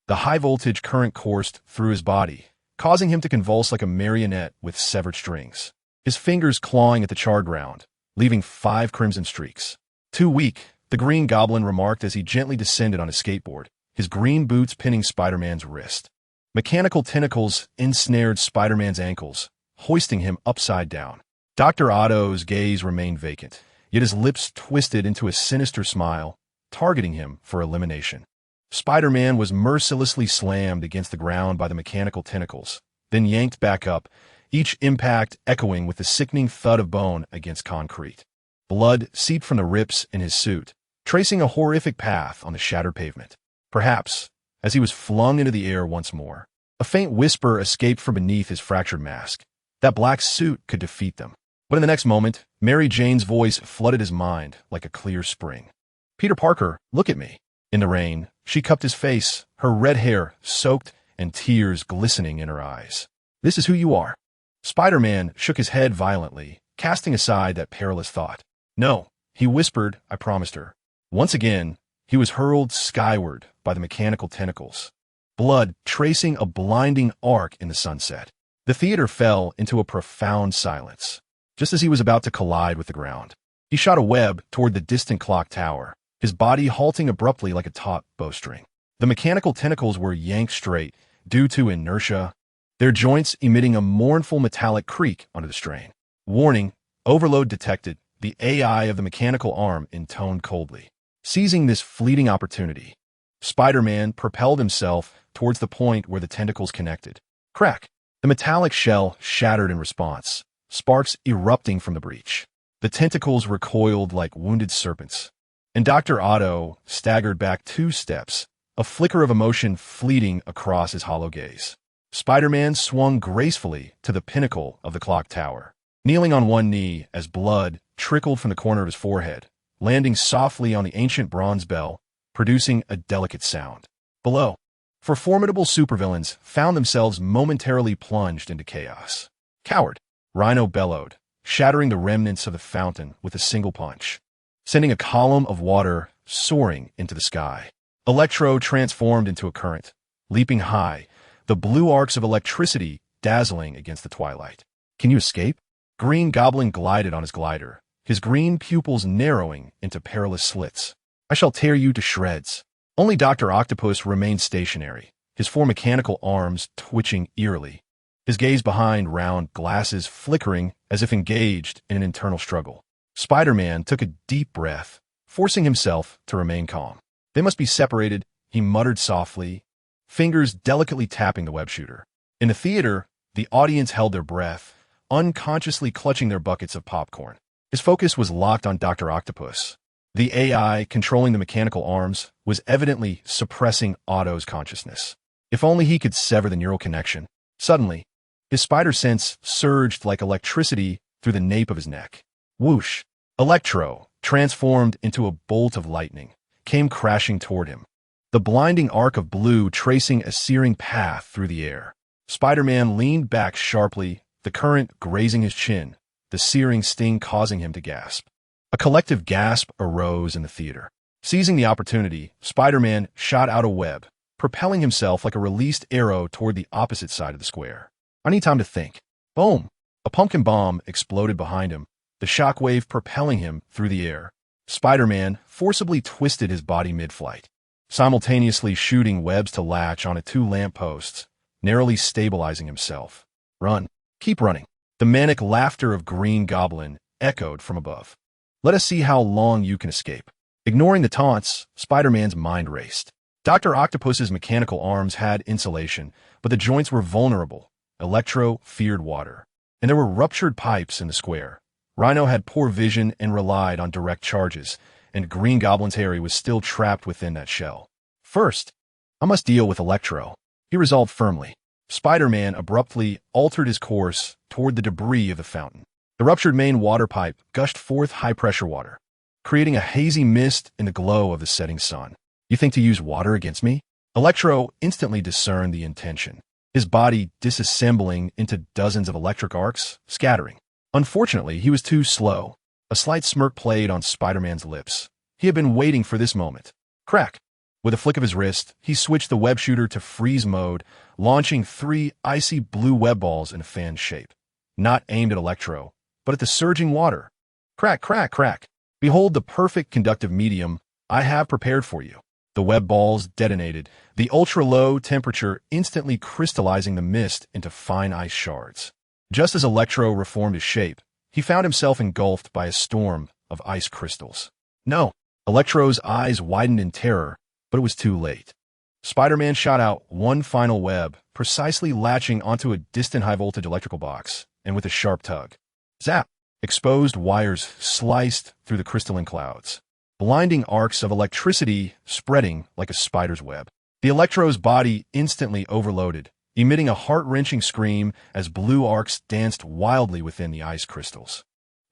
The high-voltage current coursed through his body, causing him to convulse like a marionette with severed strings, his fingers clawing at the charred ground, leaving 5 crimson streaks. Too weak, the Green Goblin remarked as he gently descended on his skateboard, his green boots pinning Spider-Man's wrist. Mechanical tentacles ensnared Spider-Man's ankles, hoisting him upside down. Dr. Otto's gaze remained vacant, yet his lips twisted into a sinister smile, targeting him for elimination. Spider-Man was mercilessly slammed against the ground by the mechanical tentacles, then yanked back up, each impact echoing with the sickening thud of bone against concrete. Blood seeped from the rips in his suit, tracing a horrific path on the shattered pavement. Perhaps, as he was flung into the air once more, a faint whisper escaped from beneath his fractured mask. That black suit could defeat them. But in the next moment, Mary Jane's voice flooded his mind like a clear spring. Peter Parker, look at me. In the rain, she cupped his face, her red hair soaked and tears glistening in her eyes. This is who you are. Spider-Man shook his head violently, casting aside that perilous thought. No, he whispered, I promised her. Once again, he was hurled skyward by the mechanical tentacles, blood tracing a blinding arc in the sunset. The theater fell into a profound silence, just as he was about to collide with the ground. He shot a web toward the distant clock tower, his body halting abruptly like a taut bowstring. The mechanical tentacles were yanked straight, due to inertia, their joints emitting a mournful metallic creak under the strain. Warning, overload detected, the AI of the mechanical arm intoned coldly. Seizing this fleeting opportunity, Spider-Man propelled himself towards the point where the tentacles connected. Crack! The metallic shell shattered in response, sparks erupting from the breach. The tentacles recoiled like wounded serpents, and Dr. Otto staggered back 2 steps, a flicker of emotion fleeting across his hollow gaze. Spider-Man swung gracefully to the pinnacle of the clock tower, kneeling on one knee as blood trickled from the corner of his forehead, landing softly on the ancient bronze bell, producing a delicate sound. Below, 4 formidable supervillains found themselves momentarily plunged into chaos. Coward! Rhino bellowed, shattering the remnants of the fountain with a single punch, sending a column of water soaring into the sky. Electro transformed into a current, leaping high, the blue arcs of electricity dazzling against the twilight. Can you escape? Green Goblin glided on his glider, his green pupils narrowing into perilous slits. I shall tear you to shreds. Only Dr. Octopus remained stationary, his 4 mechanical arms twitching eerily, his gaze behind round glasses flickering as if engaged in an internal struggle. Spider-Man took a deep breath, forcing himself to remain calm. They must be separated, he muttered softly, fingers delicately tapping the web shooter. In the theater, the audience held their breath, unconsciously clutching their buckets of popcorn. His focus was locked on Dr. Octopus. The AI controlling the mechanical arms was evidently suppressing Otto's consciousness. If only he could sever the neural connection. Suddenly, his spider sense surged like electricity through the nape of his neck. Whoosh! Electro, transformed into a bolt of lightning, came crashing toward him, the blinding arc of blue tracing a searing path through the air. Spider-Man leaned back sharply, the current grazing his chin, the searing sting causing him to gasp. A collective gasp arose in the theater. Seizing the opportunity, Spider-Man shot out a web, propelling himself like a released arrow toward the opposite side of the square. I need time to think. Boom! A pumpkin bomb exploded behind him, the shockwave propelling him through the air. Spider-Man forcibly twisted his body mid-flight, simultaneously shooting webs to latch onto two lampposts, narrowly stabilizing himself. Run. Keep running. The manic laughter of Green Goblin echoed from above. Let us see how long you can escape. Ignoring the taunts, Spider-Man's mind raced. Dr. Octopus's mechanical arms had insulation, but the joints were vulnerable. Electro feared water, and there were ruptured pipes in the square. Rhino had poor vision and relied on direct charges, and Green Goblin's Harry was still trapped within that shell. First, I must deal with Electro, he resolved firmly. Spider-Man abruptly altered his course toward the debris of the fountain. The ruptured main water pipe gushed forth high-pressure water, creating a hazy mist in the glow of the setting sun. You think to use water against me? Electro instantly discerned the intention, his body disassembling into dozens of electric arcs, scattering. Unfortunately, he was too slow. A slight smirk played on Spider-Man's lips. He had been waiting for this moment. Crack! With a flick of his wrist, he switched the web shooter to freeze mode, launching 3 icy blue web balls in a fan shape. Not aimed at Electro, but at the surging water. Crack, crack, crack. Behold the perfect conductive medium I have prepared for you. The web balls detonated, the ultra-low temperature instantly crystallizing the mist into fine ice shards. Just as Electro reformed his shape, he found himself engulfed by a storm of ice crystals. No! Electro's eyes widened in terror, but it was too late. Spider-Man shot out one final web, precisely latching onto a distant high-voltage electrical box, and with a sharp tug. Zap! Exposed wires sliced through the crystalline clouds, blinding arcs of electricity spreading like a spider's web. The Electro's body instantly overloaded, emitting a heart-wrenching scream as blue arcs danced wildly within the ice crystals.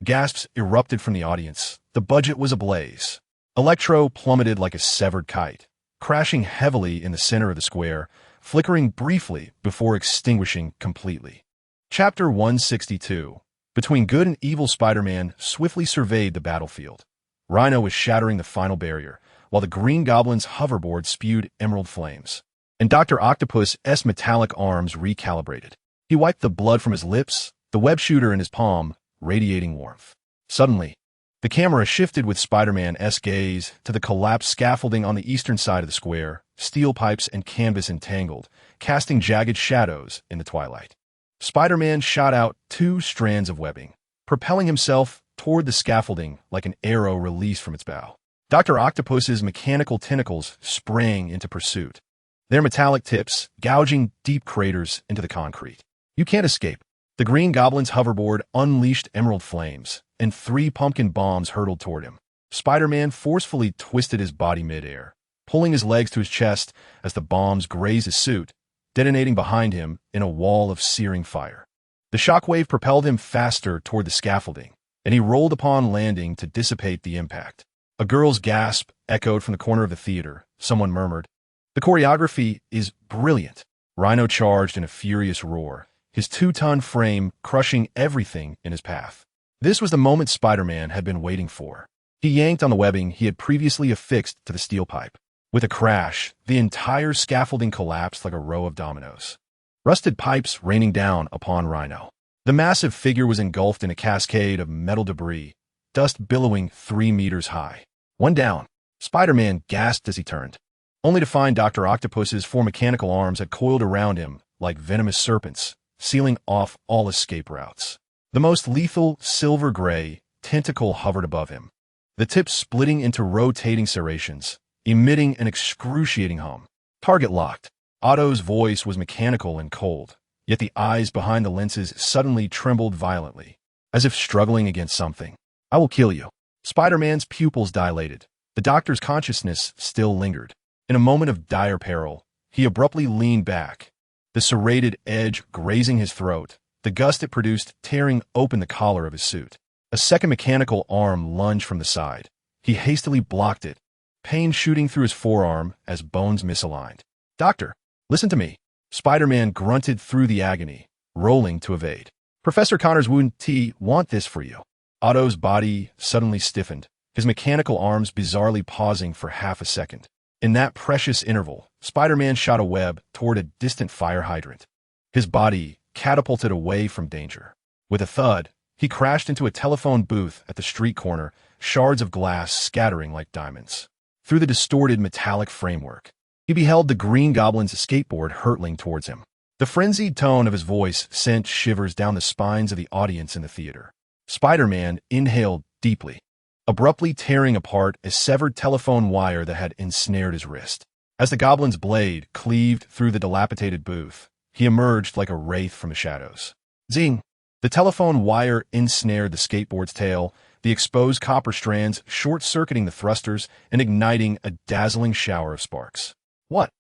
Gasps erupted from the audience. The budget was ablaze. Electro plummeted like a severed kite, crashing heavily in the center of the square, flickering briefly before extinguishing completely. Chapter 162. Between good and evil, Spider-Man swiftly surveyed the battlefield. Rhino was shattering the final barrier, while the Green Goblin's hoverboard spewed emerald flames, and Dr. Octopus's metallic arms recalibrated. He wiped the blood from his lips, the web shooter in his palm, radiating warmth. Suddenly, the camera shifted with Spider-Man's gaze to the collapsed scaffolding on the eastern side of the square, steel pipes and canvas entangled, casting jagged shadows in the twilight. Spider-Man shot out 2 strands of webbing, propelling himself toward the scaffolding like an arrow released from its bow. Dr. Octopus's mechanical tentacles sprang into pursuit, their metallic tips gouging deep craters into the concrete. You can't escape. The Green Goblin's hoverboard unleashed emerald flames, and 3 pumpkin bombs hurtled toward him. Spider-Man forcefully twisted his body midair, pulling his legs to his chest as the bombs grazed his suit, detonating behind him in a wall of searing fire. The shockwave propelled him faster toward the scaffolding, and he rolled upon landing to dissipate the impact. A girl's gasp echoed from the corner of the theater. Someone murmured, "The choreography is brilliant." Rhino charged in a furious roar, his 2-ton frame crushing everything in his path. This was the moment Spider-Man had been waiting for. He yanked on the webbing he had previously affixed to the steel pipe. With a crash, the entire scaffolding collapsed like a row of dominoes, rusted pipes raining down upon Rhino. The massive figure was engulfed in a cascade of metal debris, dust billowing 3 meters high. One down. Spider-Man gasped as he turned, only to find Dr. Octopus's 4 mechanical arms had coiled around him like venomous serpents, sealing off all escape routes. The most lethal silver-gray tentacle hovered above him, the tips splitting into rotating serrations, emitting an excruciating hum. Target locked. Otto's voice was mechanical and cold, yet the eyes behind the lenses suddenly trembled violently, as if struggling against something. "I will kill you." Spider-Man's pupils dilated. The doctor's consciousness still lingered. In a moment of dire peril, He abruptly leaned back, the serrated edge grazing his throat, the gust it produced tearing open the collar of his suit. A second mechanical arm lunged from the side. He hastily blocked it, pain shooting through his forearm as bones misaligned. "Doctor, listen to me." Spider-Man grunted through the agony, rolling to evade. "Professor Connor's wound want this for you." Otto's body suddenly stiffened, his mechanical arms bizarrely pausing for half a second. In that precious interval, Spider-Man shot a web toward a distant fire hydrant. His body catapulted away from danger. With a thud, he crashed into a telephone booth at the street corner, shards of glass scattering like diamonds. Through the distorted metallic framework, he beheld the Green Goblin's skateboard hurtling towards him. The frenzied tone of his voice sent shivers down the spines of the audience in the theater. Spider-Man inhaled deeply, abruptly tearing apart a severed telephone wire that had ensnared his wrist. As the Goblin's blade cleaved through the dilapidated booth, he emerged like a wraith from the shadows. Zing! The telephone wire ensnared the skateboard's tail, the exposed copper strands short-circuiting the thrusters and igniting a dazzling shower of sparks. What?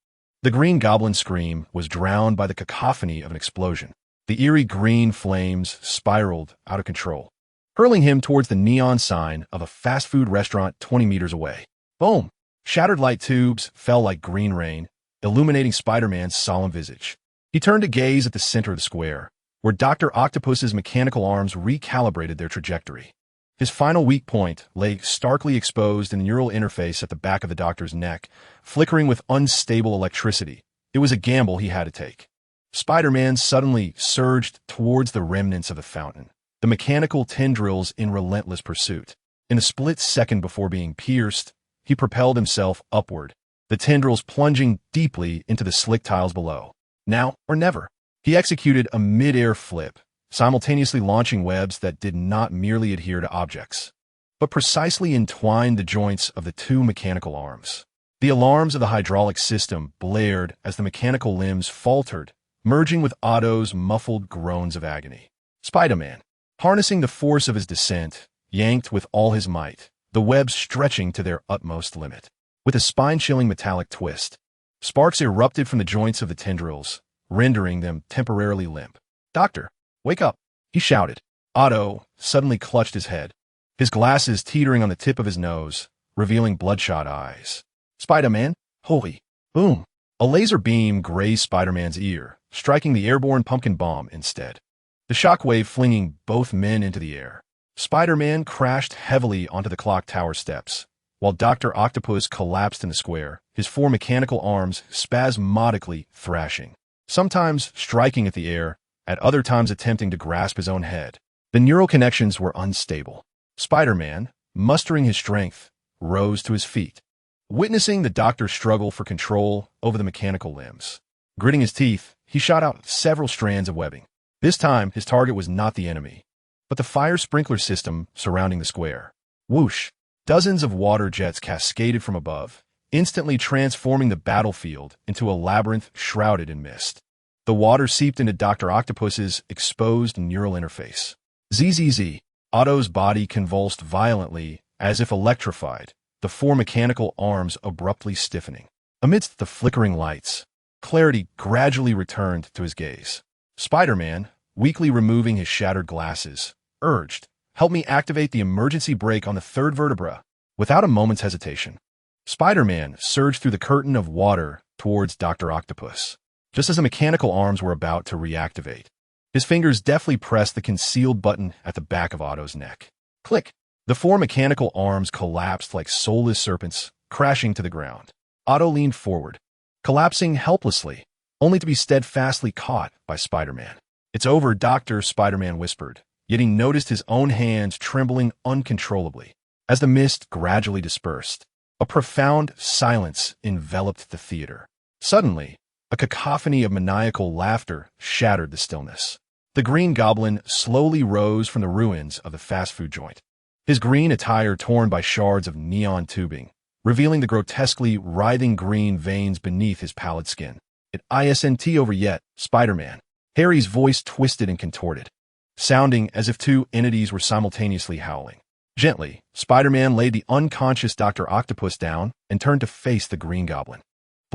The Green Goblin's scream was drowned by the cacophony of an explosion. The eerie green flames spiraled out of control, hurling him towards the neon sign of a fast food restaurant 20 meters away. Boom! Shattered light tubes fell like green rain, illuminating Spider-Man's solemn visage. He turned to gaze at the center of the square, where Dr. Octopus's mechanical arms recalibrated their trajectory. His final weak point lay starkly exposed in the neural interface at the back of the doctor's neck, flickering with unstable electricity. It was a gamble he had to take. Spider-Man suddenly surged towards the remnants of the fountain, the mechanical tendrils in relentless pursuit. In a split second before being pierced, he propelled himself upward, the tendrils plunging deeply into the slick tiles below. Now or never. He executed a mid-air flip, simultaneously launching webs that did not merely adhere to objects, but precisely entwined the joints of the two mechanical arms. The alarms of the hydraulic system blared as the mechanical limbs faltered, merging with Otto's muffled groans of agony. Spider-Man, harnessing the force of his descent, yanked with all his might, the webs stretching to their utmost limit. With a spine-chilling metallic twist, sparks erupted from the joints of the tendrils, rendering them temporarily limp. "Doctor, wake up!" he shouted. Otto suddenly clutched his head, his glasses teetering on the tip of his nose, revealing bloodshot eyes. "Spider-Man, holy!" Boom! A laser beam grazed Spider-Man's ear, striking the airborne pumpkin bomb instead, the shockwave flinging both men into the air. Spider-Man crashed heavily onto the clock tower steps, while Dr. Octopus collapsed in the square, his four mechanical arms spasmodically thrashing, sometimes striking at the air, at other times attempting to grasp his own head. The neural connections were unstable. Spider-Man, mustering his strength, rose to his feet, witnessing the doctor's struggle for control over the mechanical limbs. Gritting his teeth, he shot out several strands of webbing. This time, his target was not the enemy, but the fire sprinkler system surrounding the square. Whoosh! Dozens of water jets cascaded from above, instantly transforming the battlefield into a labyrinth shrouded in mist. The water seeped into Dr. Octopus's exposed neural interface. ZZZ! Otto's body convulsed violently, as if electrified, the four mechanical arms abruptly stiffening. Amidst the flickering lights, clarity gradually returned to his gaze. Spider-Man, weakly removing his shattered glasses, urged, "Help me activate the emergency brake on the third vertebra." Without a moment's hesitation, Spider-Man surged through the curtain of water towards Dr. Octopus, just as the mechanical arms were about to reactivate. His fingers deftly pressed the concealed button at the back of Otto's neck. Click! The four mechanical arms collapsed like soulless serpents, crashing to the ground. Otto leaned forward, collapsing helplessly, only to be steadfastly caught by Spider-Man. "It's over, Doctor," Spider-Man whispered, yet he noticed his own hands trembling uncontrollably. As the mist gradually dispersed, a profound silence enveloped the theater. Suddenly, a cacophony of maniacal laughter shattered the stillness. The Green Goblin slowly rose from the ruins of the fast food joint, his green attire torn by shards of neon tubing, revealing the grotesquely writhing green veins beneath his pallid skin. "It isn't over yet, Spider-Man." Harry's voice twisted and contorted, sounding as if two entities were simultaneously howling. Gently, Spider-Man laid the unconscious Dr. Octopus down and turned to face the Green Goblin.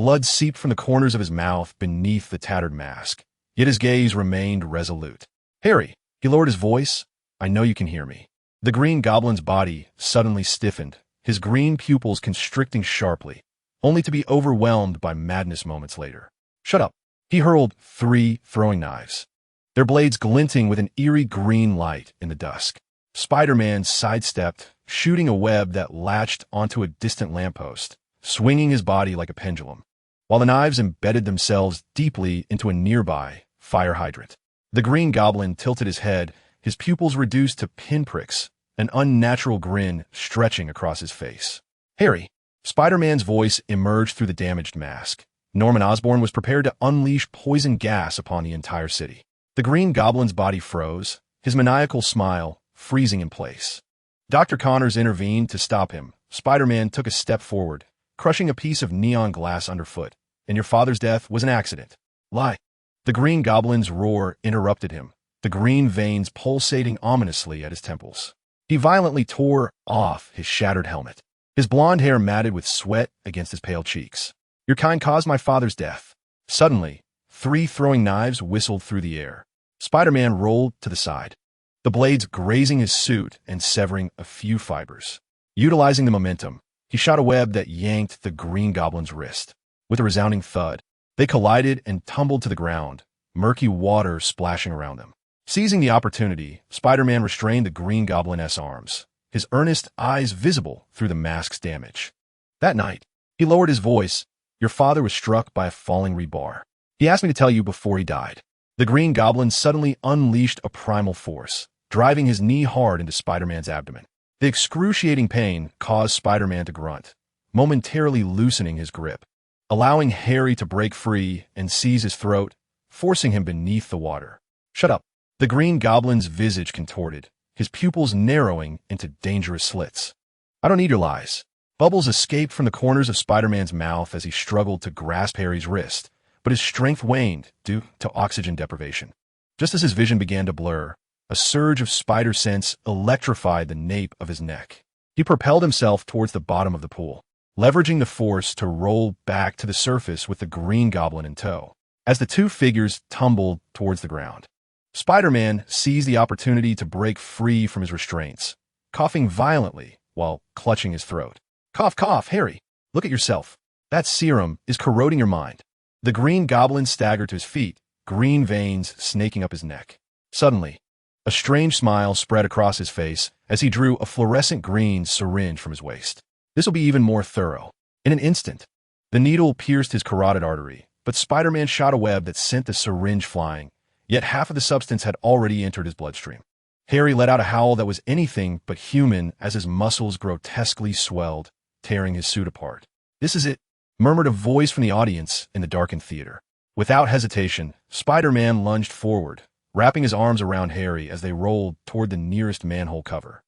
Blood seeped from the corners of his mouth beneath the tattered mask, yet his gaze remained resolute. "Harry," he lowered his voice, "I know you can hear me." The Green Goblin's body suddenly stiffened, his green pupils constricting sharply, only to be overwhelmed by madness moments later. "Shut up." He hurled 3 throwing knives, their blades glinting with an eerie green light in the dusk. Spider-Man sidestepped, shooting a web that latched onto a distant lamppost, swinging his body like a pendulum, while the knives embedded themselves deeply into a nearby fire hydrant. The Green Goblin tilted his head, his pupils reduced to pinpricks, an unnatural grin stretching across his face. "Harry." Spider-Man's voice emerged through the damaged mask. Norman Osborn was prepared to unleash poison gas upon the entire city. The Green Goblin's body froze, his maniacal smile freezing in place. Dr. Connors intervened to stop him. Spider-Man took a step forward, crushing a piece of neon glass underfoot. "And your father's death was an accident." "Lie." The Green Goblin's roar interrupted him, the green veins pulsating ominously at his temples. He violently tore off his shattered helmet, his blonde hair matted with sweat against his pale cheeks. "Your kind caused my father's death." Suddenly, 3 throwing knives whistled through the air. Spider-Man rolled to the side, the blades grazing his suit and severing a few fibers. Utilizing the momentum, he shot a web that yanked the Green Goblin's wrist. With a resounding thud, they collided and tumbled to the ground, murky water splashing around them. Seizing the opportunity, Spider-Man restrained the Green Goblin's arms, his earnest eyes visible through the mask's damage. That night, he lowered his voice. "Your father was struck by a falling rebar. He asked me to tell you before he died." The Green Goblin suddenly unleashed a primal force, driving his knee hard into Spider-Man's abdomen. The excruciating pain caused Spider-Man to grunt, momentarily loosening his grip, allowing Harry to break free and seize his throat, forcing him beneath the water. "Shut up." The Green Goblin's visage contorted, his pupils narrowing into dangerous slits. "I don't need your lies." Bubbles escaped from the corners of Spider-Man's mouth as he struggled to grasp Harry's wrist, but his strength waned due to oxygen deprivation. Just as his vision began to blur, a surge of spider sense electrified the nape of his neck. He propelled himself towards the bottom of the pool, leveraging the force to roll back to the surface with the Green Goblin in tow. As the 2 figures tumbled towards the ground, Spider-Man seized the opportunity to break free from his restraints, coughing violently while clutching his throat. "Cough, cough, Harry. Look at yourself. That serum is corroding your mind." The Green Goblin staggered to his feet, green veins snaking up his neck. Suddenly, a strange smile spread across his face as he drew a fluorescent green syringe from his waist. "This will be even more thorough." In an instant, the needle pierced his carotid artery, but Spider-Man shot a web that sent the syringe flying, yet half of the substance had already entered his bloodstream. Harry let out a howl that was anything but human as his muscles grotesquely swelled, tearing his suit apart. "This is it," murmured a voice from the audience in the darkened theater. Without hesitation, Spider-Man lunged forward, wrapping his arms around Harry as they rolled toward the nearest manhole cover.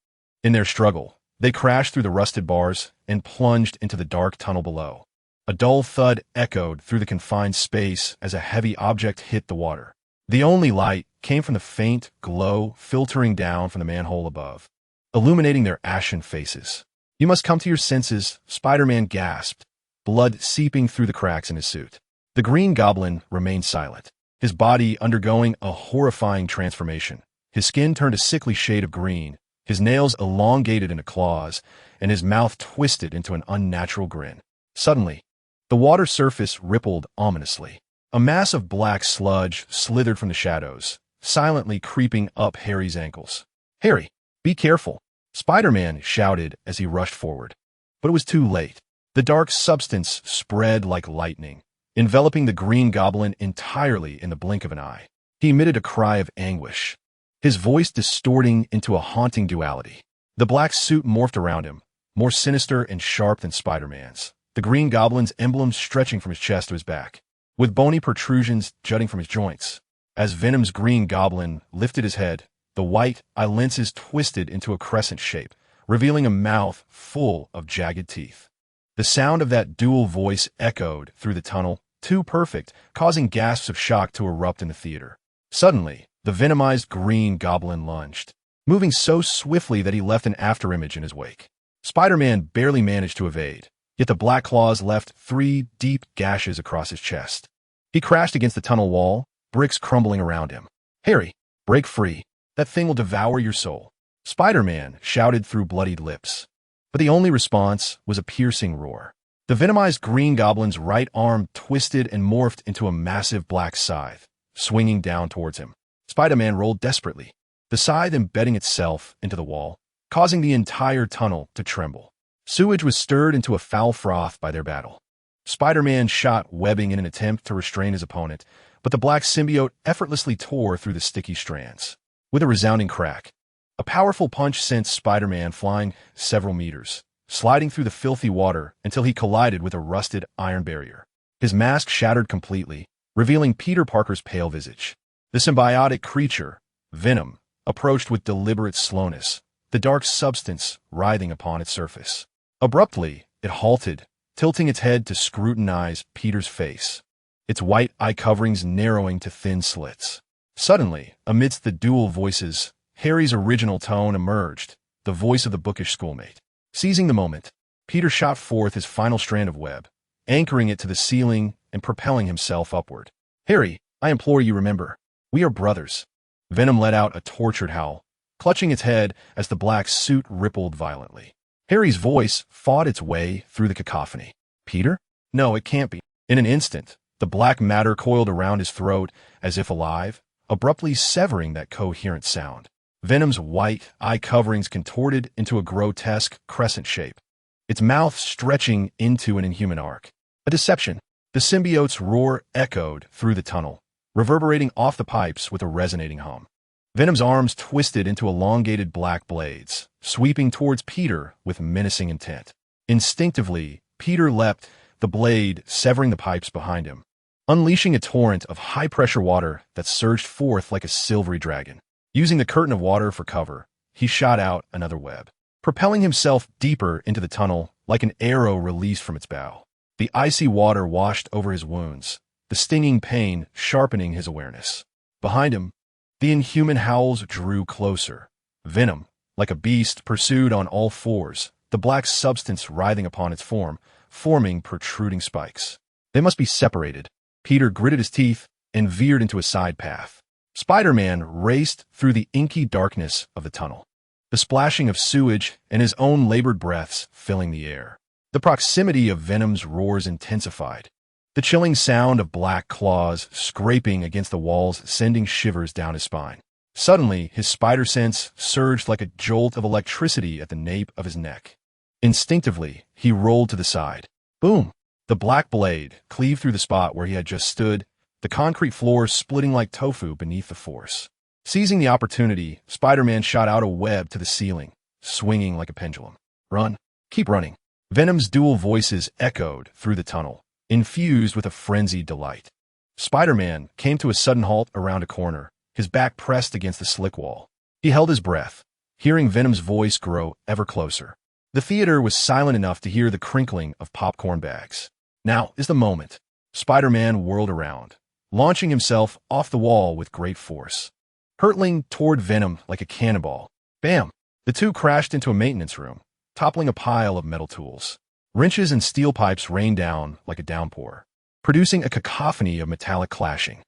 In their struggle, they crashed through the rusted bars and plunged into the dark tunnel below. A dull thud echoed through the confined space as a heavy object hit the water. The only light came from the faint glow filtering down from the manhole above, illuminating their ashen faces. "You must come to your senses," Spider-Man gasped, blood seeping through the cracks in his suit. The Green Goblin remained silent, his body undergoing a horrifying transformation. His skin turned a sickly shade of green, his nails elongated into claws, and his mouth twisted into an unnatural grin. Suddenly, the water surface rippled ominously. A mass of black sludge slithered from the shadows, silently creeping up Harry's ankles. "Harry, be careful," Spider-Man shouted as he rushed forward. But it was too late. The dark substance spread like lightning, enveloping the Green Goblin entirely in the blink of an eye. He emitted a cry of anguish, his voice distorting into a haunting duality. The black suit morphed around him, more sinister and sharp than Spider-Man's, the Green Goblin's emblem stretching from his chest to his back, with bony protrusions jutting from his joints. As Venom's Green Goblin lifted his head, the white eye lenses twisted into a crescent shape, revealing a mouth full of jagged teeth. The sound of that dual voice echoed through the tunnel, too perfect, causing gasps of shock to erupt in the theater. Suddenly, the venomized Green Goblin lunged, moving so swiftly that he left an afterimage in his wake. Spider-Man barely managed to evade, yet the black claws left 3 deep gashes across his chest. He crashed against the tunnel wall, bricks crumbling around him. "Harry, break free. That thing will devour your soul," Spider-Man shouted through bloodied lips. But the only response was a piercing roar. The venomized Green Goblin's right arm twisted and morphed into a massive black scythe, swinging down towards him. Spider-Man rolled desperately, the scythe embedding itself into the wall, causing the entire tunnel to tremble. Sewage was stirred into a foul froth by their battle. Spider-Man shot webbing in an attempt to restrain his opponent, but the black symbiote effortlessly tore through the sticky strands. With a resounding crack, a powerful punch sent Spider-Man flying several meters, sliding through the filthy water until he collided with a rusted iron barrier. His mask shattered completely, revealing Peter Parker's pale visage. The symbiotic creature, Venom, approached with deliberate slowness, the dark substance writhing upon its surface. Abruptly, it halted, tilting its head to scrutinize Peter's face, its white eye coverings narrowing to thin slits. Suddenly, amidst the dual voices, Harry's original tone emerged, the voice of the bookish schoolmate. Seizing the moment, Peter shot forth his final strand of web, anchoring it to the ceiling and propelling himself upward. "Harry, I implore you, remember, we are brothers." Venom let out a tortured howl, clutching its head as the black suit rippled violently. Harry's voice fought its way through the cacophony. "Peter? No, it can't be." In an instant, the black matter coiled around his throat as if alive, abruptly severing that coherent sound. Venom's white eye coverings contorted into a grotesque crescent shape, its mouth stretching into an inhuman arc. A deception. The symbiote's roar echoed through the tunnel, reverberating off the pipes with a resonating hum. Venom's arms twisted into elongated black blades, sweeping towards Peter with menacing intent. Instinctively, Peter leapt, the blade severing the pipes behind him, unleashing a torrent of high-pressure water that surged forth like a silvery dragon. Using the curtain of water for cover, he shot out another web, propelling himself deeper into the tunnel like an arrow released from its bow. The icy water washed over his wounds, the stinging pain sharpening his awareness. Behind him, the inhuman howls drew closer. Venom, like a beast pursued on all fours, the black substance writhing upon its form, forming protruding spikes. They must be separated. Peter gritted his teeth and veered into a side path. Spider-Man raced through the inky darkness of the tunnel, the splashing of sewage and his own labored breaths filling the air. The proximity of Venom's roars intensified, the chilling sound of black claws scraping against the walls sending shivers down his spine. Suddenly, his spider sense surged like a jolt of electricity at the nape of his neck. Instinctively, he rolled to the side. Boom! The black blade cleaved through the spot where he had just stood, the concrete floor splitting like tofu beneath the force. Seizing the opportunity, Spider-Man shot out a web to the ceiling, swinging like a pendulum. "Run! Keep running!" Venom's dual voices echoed through the tunnel, infused with a frenzied delight. Spider-Man came to a sudden halt around a corner, his back pressed against the slick wall. He held his breath, hearing Venom's voice grow ever closer. The theater was silent enough to hear the crinkling of popcorn bags. Now is the moment. Spider-Man whirled around, launching himself off the wall with great force, hurtling toward Venom like a cannonball. Bam! The two crashed into a maintenance room, toppling a pile of metal tools. Wrenches and steel pipes rained down like a downpour, producing a cacophony of metallic clashing.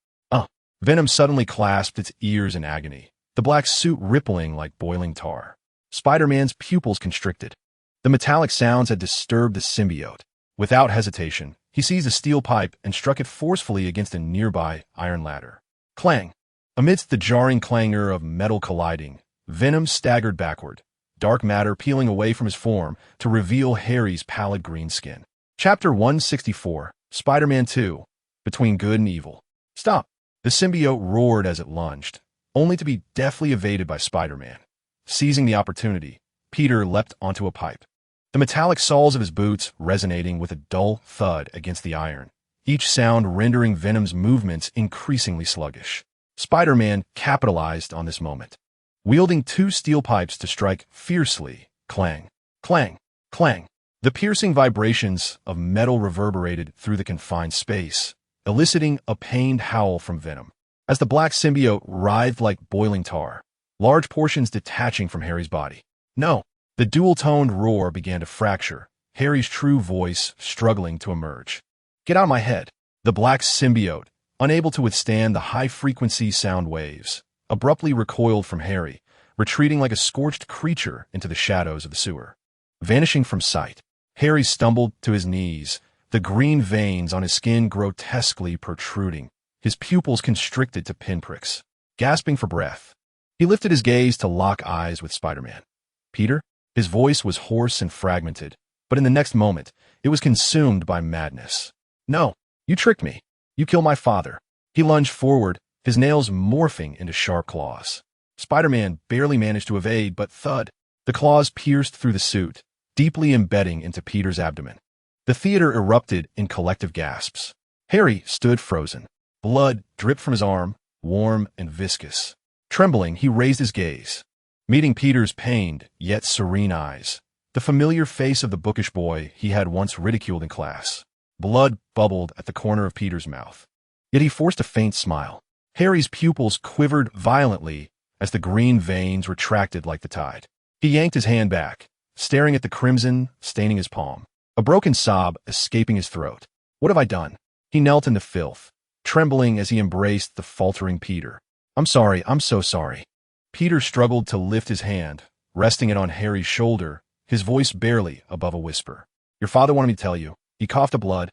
Venom suddenly clasped its ears in agony, the black suit rippling like boiling tar. Spider-Man's pupils constricted. The metallic sounds had disturbed the symbiote. Without hesitation, he seized a steel pipe and struck it forcefully against a nearby iron ladder. Clang! Amidst the jarring clangor of metal colliding, Venom staggered backward, dark matter peeling away from his form to reveal Harry's pallid green skin. Chapter 164, Spider-Man 2, Between Good and Evil. Stop! The symbiote roared as it lunged, only to be deftly evaded by Spider-Man. Seizing the opportunity, Peter leapt onto a pipe, the metallic soles of his boots resonating with a dull thud against the iron, each sound rendering Venom's movements increasingly sluggish. Spider-Man capitalized on this moment, wielding two steel pipes to strike fiercely. Clang, clang, clang. The piercing vibrations of metal reverberated through the confined space, eliciting a pained howl from Venom. As the black symbiote writhed like boiling tar, large portions detaching from Harry's body. No! The dual-toned roar began to fracture, Harry's true voice struggling to emerge. "Get out of my head." The black symbiote, unable to withstand the high-frequency sound waves, abruptly recoiled from Harry, retreating like a scorched creature into the shadows of the sewer. Vanishing from sight, Harry stumbled to his knees, the green veins on his skin grotesquely protruding, his pupils constricted to pinpricks. Gasping for breath, he lifted his gaze to lock eyes with Spider-Man. "Peter?" His voice was hoarse and fragmented, but in the next moment, it was consumed by madness. "No, you tricked me. You killed my father." He lunged forward, his nails morphing into sharp claws. Spider-Man barely managed to evade, but thud. The claws pierced through the suit, deeply embedding into Peter's abdomen. The theater erupted in collective gasps. Harry stood frozen. Blood dripped from his arm, warm and viscous. Trembling, he raised his gaze. Meeting Peter's pained, yet serene eyes, the familiar face of the bookish boy he had once ridiculed in class. Blood bubbled at the corner of Peter's mouth. Yet he forced a faint smile. Harry's pupils quivered violently as the green veins retracted like the tide. He yanked his hand back, staring at the crimson staining his palm, a broken sob escaping his throat. "What have I done?" He knelt in the filth, trembling as he embraced the faltering Peter. "I'm sorry, I'm so sorry." Peter struggled to lift his hand, resting it on Harry's shoulder, his voice barely above a whisper. "Your father wanted me to tell you." He coughed up blood.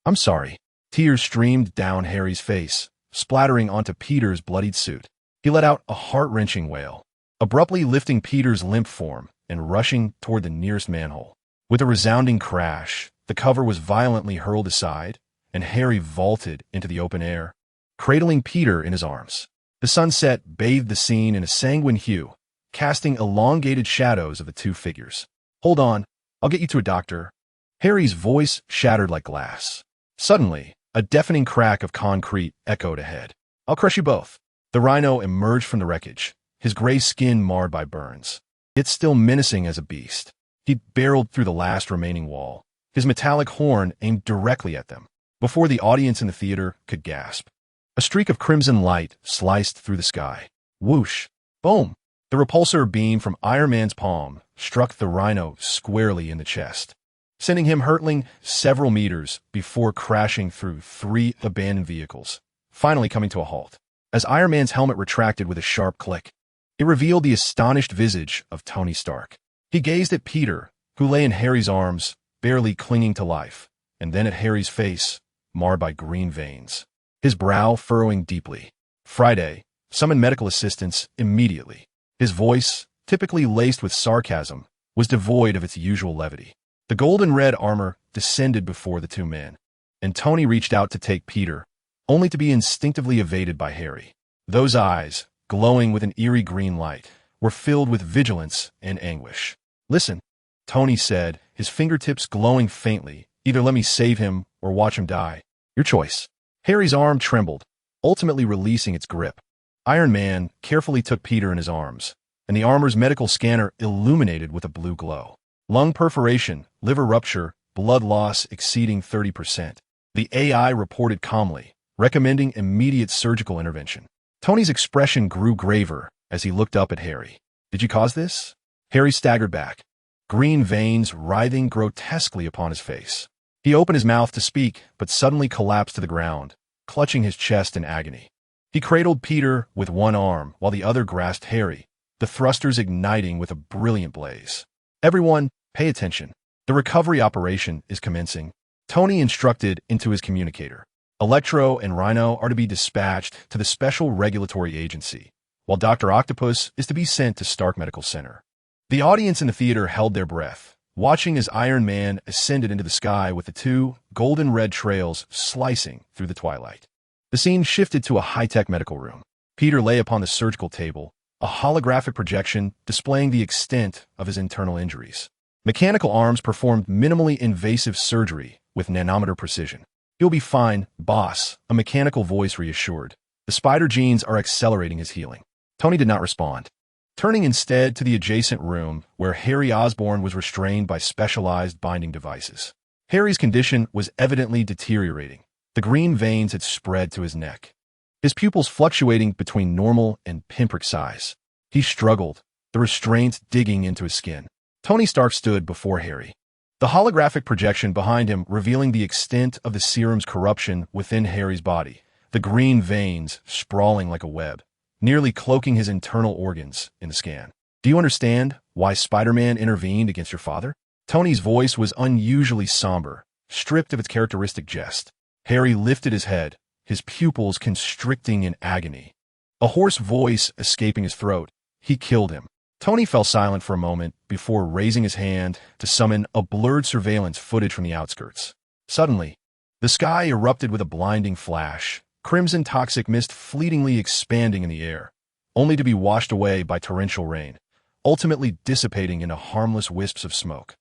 "I'm sorry." Tears streamed down Harry's face, splattering onto Peter's bloodied suit. He let out a heart-wrenching wail, abruptly lifting Peter's limp form and rushing toward the nearest manhole. With a resounding crash, the cover was violently hurled aside, and Harry vaulted into the open air, cradling Peter in his arms. The sunset bathed the scene in a sanguine hue, casting elongated shadows of the two figures. "Hold on, I'll get you to a doctor." Harry's voice shattered like glass. Suddenly, a deafening crack of concrete echoed ahead. "I'll crush you both." The rhino emerged from the wreckage, his gray skin marred by burns, yet still menacing as a beast. He barreled through the last remaining wall, his metallic horn aimed directly at them, before the audience in the theater could gasp. A streak of crimson light sliced through the sky. Whoosh! Boom! The repulsor beam from Iron Man's palm struck the rhino squarely in the chest, sending him hurtling several meters before crashing through 3 abandoned vehicles, finally coming to a halt. As Iron Man's helmet retracted with a sharp click, it revealed the astonished visage of Tony Stark. He gazed at Peter, who lay in Harry's arms, barely clinging to life, and then at Harry's face, marred by green veins, his brow furrowing deeply. "Friday, summon medical assistance immediately." His voice, typically laced with sarcasm, was devoid of its usual levity. The golden-red armor descended before the two men, and Tony reached out to take Peter, only to be instinctively evaded by Harry. Those eyes, glowing with an eerie green light, were filled with vigilance and anguish. "Listen," Tony said, his fingertips glowing faintly. "Either let me save him or watch him die. Your choice." Harry's arm trembled, ultimately releasing its grip. Iron Man carefully took Peter in his arms, and the armor's medical scanner illuminated with a blue glow. Lung perforation, liver rupture, blood loss exceeding 30%. The AI reported calmly, recommending immediate surgical intervention. Tony's expression grew graver as he looked up at Harry. "Did you cause this?" Harry staggered back, green veins writhing grotesquely upon his face. He opened his mouth to speak, but suddenly collapsed to the ground, clutching his chest in agony. He cradled Peter with one arm while the other grasped Harry, the thrusters igniting with a brilliant blaze. "Everyone, pay attention. The recovery operation is commencing," Tony instructed into his communicator. "Electro and Rhino are to be dispatched to the Special Regulatory Agency, while Dr. Octopus is to be sent to Stark Medical Center." The audience in the theater held their breath, watching as Iron Man ascended into the sky with the 2 golden-red trails slicing through the twilight. The scene shifted to a high-tech medical room. Peter lay upon the surgical table, a holographic projection displaying the extent of his internal injuries. Mechanical arms performed minimally invasive surgery with nanometer precision. "You'll be fine, boss," a mechanical voice reassured. "The spider genes are accelerating his healing." Tony did not respond, turning instead to the adjacent room where Harry Osborn was restrained by specialized binding devices. Harry's condition was evidently deteriorating. The green veins had spread to his neck, his pupils fluctuating between normal and pinprick size. He struggled, the restraints digging into his skin. Tony Stark stood before Harry, The holographic projection behind him revealing the extent of the serum's corruption within Harry's body, the green veins sprawling like a web, nearly cloaking his internal organs in the scan. Do you understand why Spider-Man intervened against your father? Tony's voice was unusually somber, stripped of its characteristic jest. Harry lifted his head, his pupils constricting in agony. A hoarse voice escaping his throat. He killed him. Tony fell silent for a moment before raising his hand to summon a blurred surveillance footage from the outskirts. Suddenly, the sky erupted with a blinding flash, crimson toxic mist fleetingly expanding in the air, only to be washed away by torrential rain, ultimately dissipating into harmless wisps of smoke.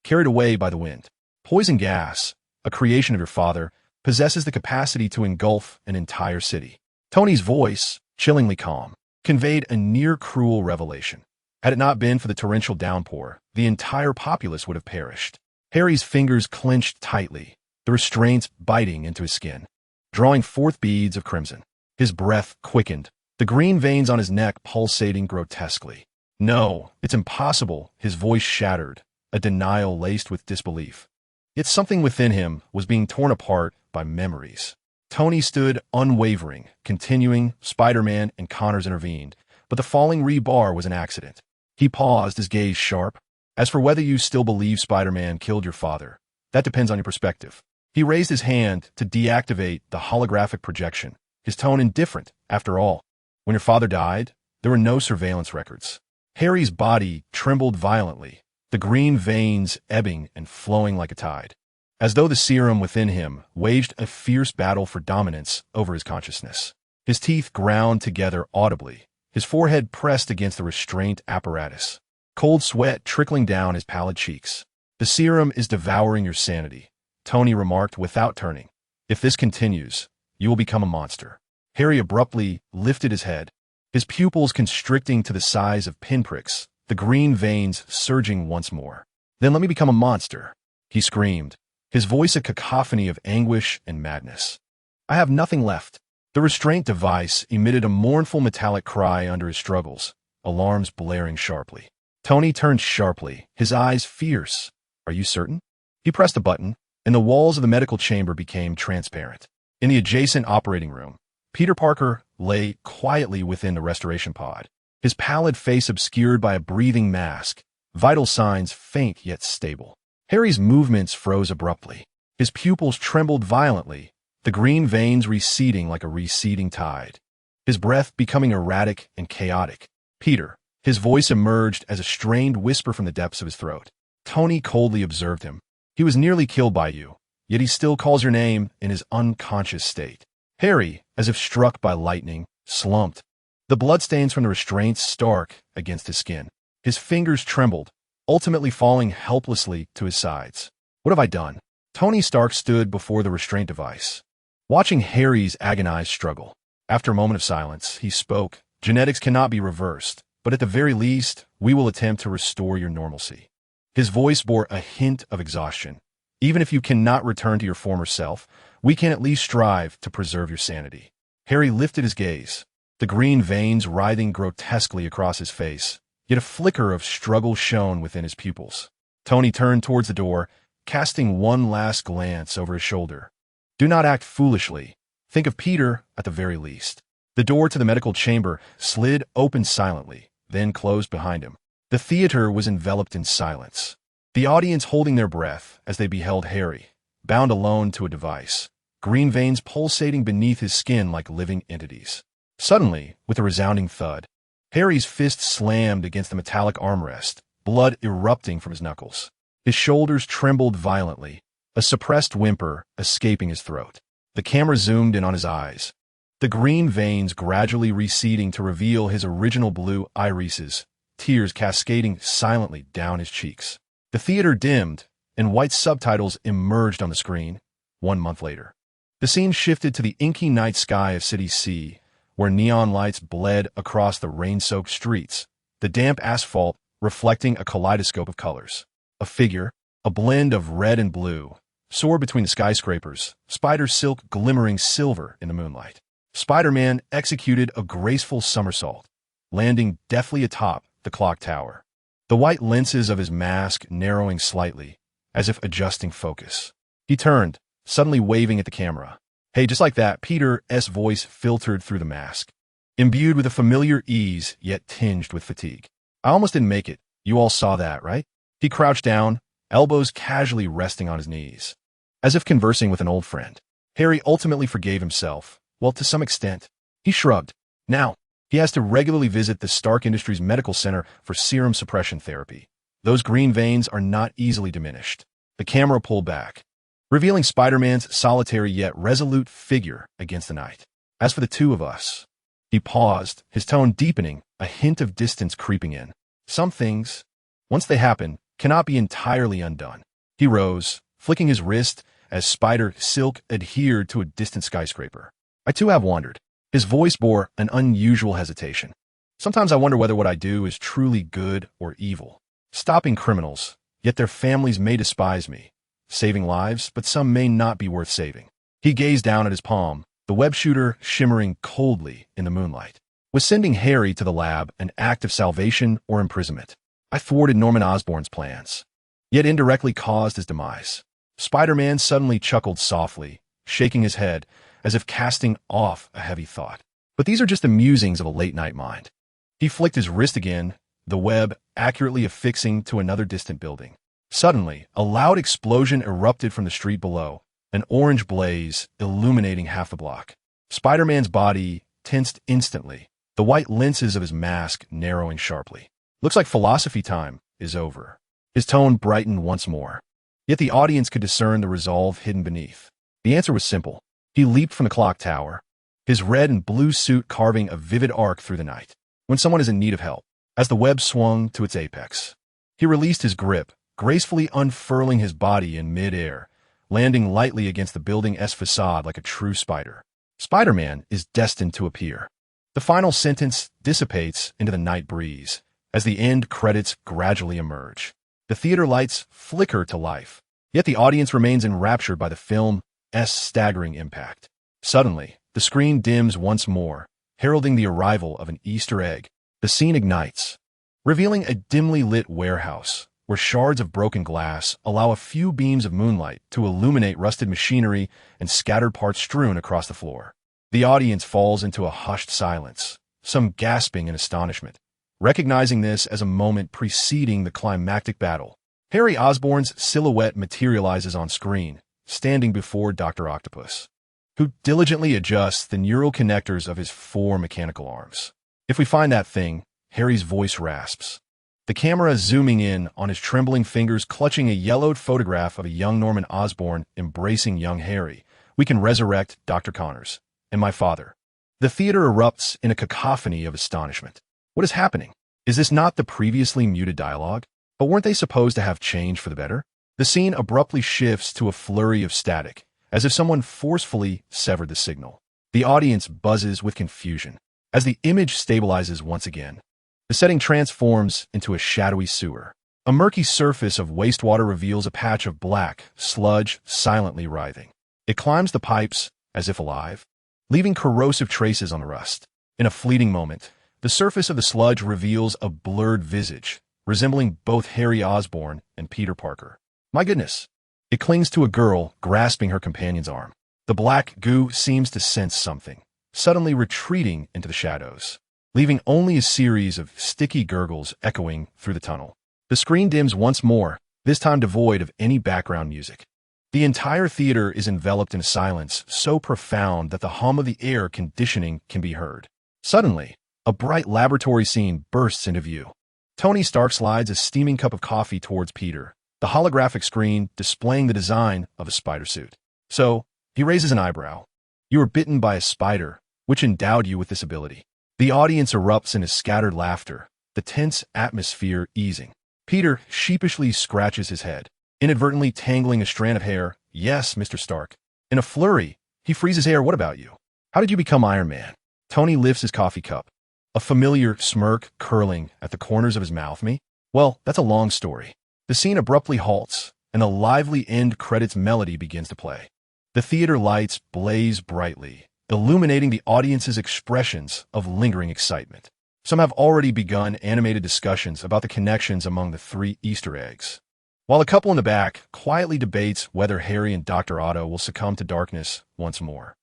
Carried away by the wind. Poison gas, a creation of your father, possesses the capacity to engulf an entire city. Tony's voice, chillingly calm, conveyed a near-cruel revelation. Had it not been for the torrential downpour, the entire populace would have perished. Harry's fingers clenched tightly, the restraints biting into his skin, drawing forth beads of crimson. His breath quickened, the green veins on his neck pulsating grotesquely. No, it's impossible, his voice shattered, a denial laced with disbelief. Yet something within him was being torn apart by memories. Tony stood unwavering, continuing. Spider-Man and Connors intervened, but the falling rebar was an accident. He paused, his gaze sharp. As for whether you still believe Spider-Man killed your father, that depends on your perspective. He raised his hand to deactivate the holographic projection, his tone indifferent. After all, when your father died, there were no surveillance records. Harry's body trembled violently, the green veins ebbing and flowing like a tide, as though the serum within him waged a fierce battle for dominance over his consciousness. His teeth ground together audibly, his forehead pressed against the restraint apparatus, cold sweat trickling down his pallid cheeks. The serum is devouring your sanity, Tony remarked without turning. If this continues, you will become a monster. Harry abruptly lifted his head, his pupils constricting to the size of pinpricks, the green veins surging once more. Then let me become a monster, he screamed, his voice a cacophony of anguish and madness. I have nothing left. The restraint device emitted a mournful metallic cry under his struggles, alarms blaring sharply. Tony turned sharply, his eyes fierce. Are you certain? He pressed a button, and the walls of the medical chamber became transparent. In the adjacent operating room, Peter Parker lay quietly within the restoration pod, his pallid face obscured by a breathing mask, vital signs faint yet stable. Harry's movements froze abruptly. His pupils trembled violently, the green veins receding like a receding tide, his breath becoming erratic and chaotic. Peter, his voice emerged as a strained whisper from the depths of his throat. Tony coldly observed him. He was nearly killed by you, yet he still calls your name in his unconscious state. Harry, as if struck by lightning, slumped, the bloodstains from the restraints stark against his skin. His fingers trembled, ultimately falling helplessly to his sides. What have I done? Tony Stark stood before the restraint device, watching Harry's agonized struggle. After a moment of silence, he spoke. Genetics cannot be reversed, but at the very least, we will attempt to restore your normalcy. His voice bore a hint of exhaustion. Even if you cannot return to your former self, we can at least strive to preserve your sanity. Harry lifted his gaze, the green veins writhing grotesquely across his face, yet a flicker of struggle shone within his pupils. Tony turned towards the door, casting one last glance over his shoulder. Do not act foolishly. Think of Peter at the very least. The door to the medical chamber slid open silently, then closed behind him. The theater was enveloped in silence, the audience holding their breath as they beheld Harry, bound alone to a device, green veins pulsating beneath his skin like living entities. Suddenly, with a resounding thud, Harry's fist slammed against the metallic armrest, blood erupting from his knuckles. His shoulders trembled violently, a suppressed whimper escaping his throat. The camera zoomed in on his eyes, the green veins gradually receding to reveal his original blue irises, tears cascading silently down his cheeks. The theater dimmed, and white subtitles emerged on the screen. 1 month later, the scene shifted to the inky night sky of City C, where neon lights bled across the rain-soaked streets, the damp asphalt reflecting a kaleidoscope of colors. A figure, a blend of red and blue, soared between the skyscrapers, spider silk glimmering silver in the moonlight. Spider-Man executed a graceful somersault, landing deftly atop the clock tower, the white lenses of his mask narrowing slightly, as if adjusting focus. He turned, suddenly waving at the camera. Hey, just like that, Peter's voice filtered through the mask, imbued with a familiar ease, yet tinged with fatigue. I almost didn't make it. You all saw that, right? He crouched down, elbows casually resting on his knees, as if conversing with an old friend. Harry ultimately forgave himself. Well, to some extent. He shrugged. Now, he has to regularly visit the Stark Industries Medical Center for serum suppression therapy. Those green veins are not easily diminished. The camera pulled back, revealing Spider-Man's solitary yet resolute figure against the night. As for the two of us, he paused, his tone deepening, a hint of distance creeping in. Some things, once they happen, cannot be entirely undone. He rose, flicking his wrist as spider silk adhered to a distant skyscraper. I too have wandered. His voice bore an unusual hesitation. Sometimes I wonder whether what I do is truly good or evil. Stopping criminals, yet their families may despise me. Saving lives, but some may not be worth saving. He gazed down at his palm, the web shooter shimmering coldly in the moonlight. Was sending Harry to the lab an act of salvation or imprisonment? I thwarted Norman Osborn's plans, yet indirectly caused his demise. Spider-Man suddenly chuckled softly, shaking his head, as if casting off a heavy thought. But these are just the musings of a late-night mind. He flicked his wrist again, the web accurately affixing to another distant building. Suddenly, a loud explosion erupted from the street below, an orange blaze illuminating half the block. Spider-Man's body tensed instantly, the white lenses of his mask narrowing sharply. Looks like philosophy time is over. His tone brightened once more. Yet the audience could discern the resolve hidden beneath. The answer was simple. He leaped from the clock tower, his red and blue suit carving a vivid arc through the night. When someone is in need of help, as the web swung to its apex, he released his grip, gracefully unfurling his body in mid-air, landing lightly against the building's facade like a true spider. Spider-Man is destined to appear. The final sentence dissipates into the night breeze as the end credits gradually emerge. The theater lights flicker to life, yet the audience remains enraptured by the film's staggering impact. Suddenly, the screen dims once more, heralding the arrival of an Easter egg. The scene ignites, revealing a dimly lit warehouse where shards of broken glass allow a few beams of moonlight to illuminate rusted machinery and scattered parts strewn across the floor. The audience falls into a hushed silence, some gasping in astonishment, recognizing this as a moment preceding the climactic battle. Harry Osborn's silhouette materializes on screen, standing before Dr. Octopus, who diligently adjusts the neural connectors of his 4 mechanical arms. If we find that thing, Harry's voice rasps, the camera zooming in on his trembling fingers clutching a yellowed photograph of a young Norman Osborn embracing young Harry, we can resurrect Dr. Connors and my father. The theater erupts in a cacophony of astonishment. What is happening? Is this not the previously muted dialogue? But weren't they supposed to have changed for the better? The scene abruptly shifts to a flurry of static, as if someone forcefully severed the signal. The audience buzzes with confusion. As the image stabilizes once again, the setting transforms into a shadowy sewer. A murky surface of wastewater reveals a patch of black sludge silently writhing. It climbs the pipes as if alive, leaving corrosive traces on the rust. In a fleeting moment, the surface of the sludge reveals a blurred visage, resembling both Harry Osborn and Peter Parker. My goodness! It clings to a girl grasping her companion's arm. The black goo seems to sense something, suddenly retreating into the shadows, leaving only a series of sticky gurgles echoing through the tunnel. The screen dims once more, this time devoid of any background music. The entire theater is enveloped in a silence so profound that the hum of the air conditioning can be heard. Suddenly, a bright laboratory scene bursts into view. Tony Stark slides a steaming cup of coffee towards Peter, the holographic screen displaying the design of a spider suit. So, he raises an eyebrow. You were bitten by a spider, which endowed you with this ability. The audience erupts in a scattered laughter, the tense atmosphere easing. Peter sheepishly scratches his head, inadvertently tangling a strand of hair. Yes, Mr. Stark. In a flurry, he freezes hair. What about you? How did you become Iron Man? Tony lifts his coffee cup, a familiar smirk curling at the corners of his mouth. Me? Well, that's a long story. The scene abruptly halts, and a lively end credits melody begins to play. The theater lights blaze brightly, illuminating the audience's expressions of lingering excitement. Some have already begun animated discussions about the connections among the 3 Easter eggs. while the couple in the back quietly debates whether Harry and Dr. Otto will succumb to darkness once more.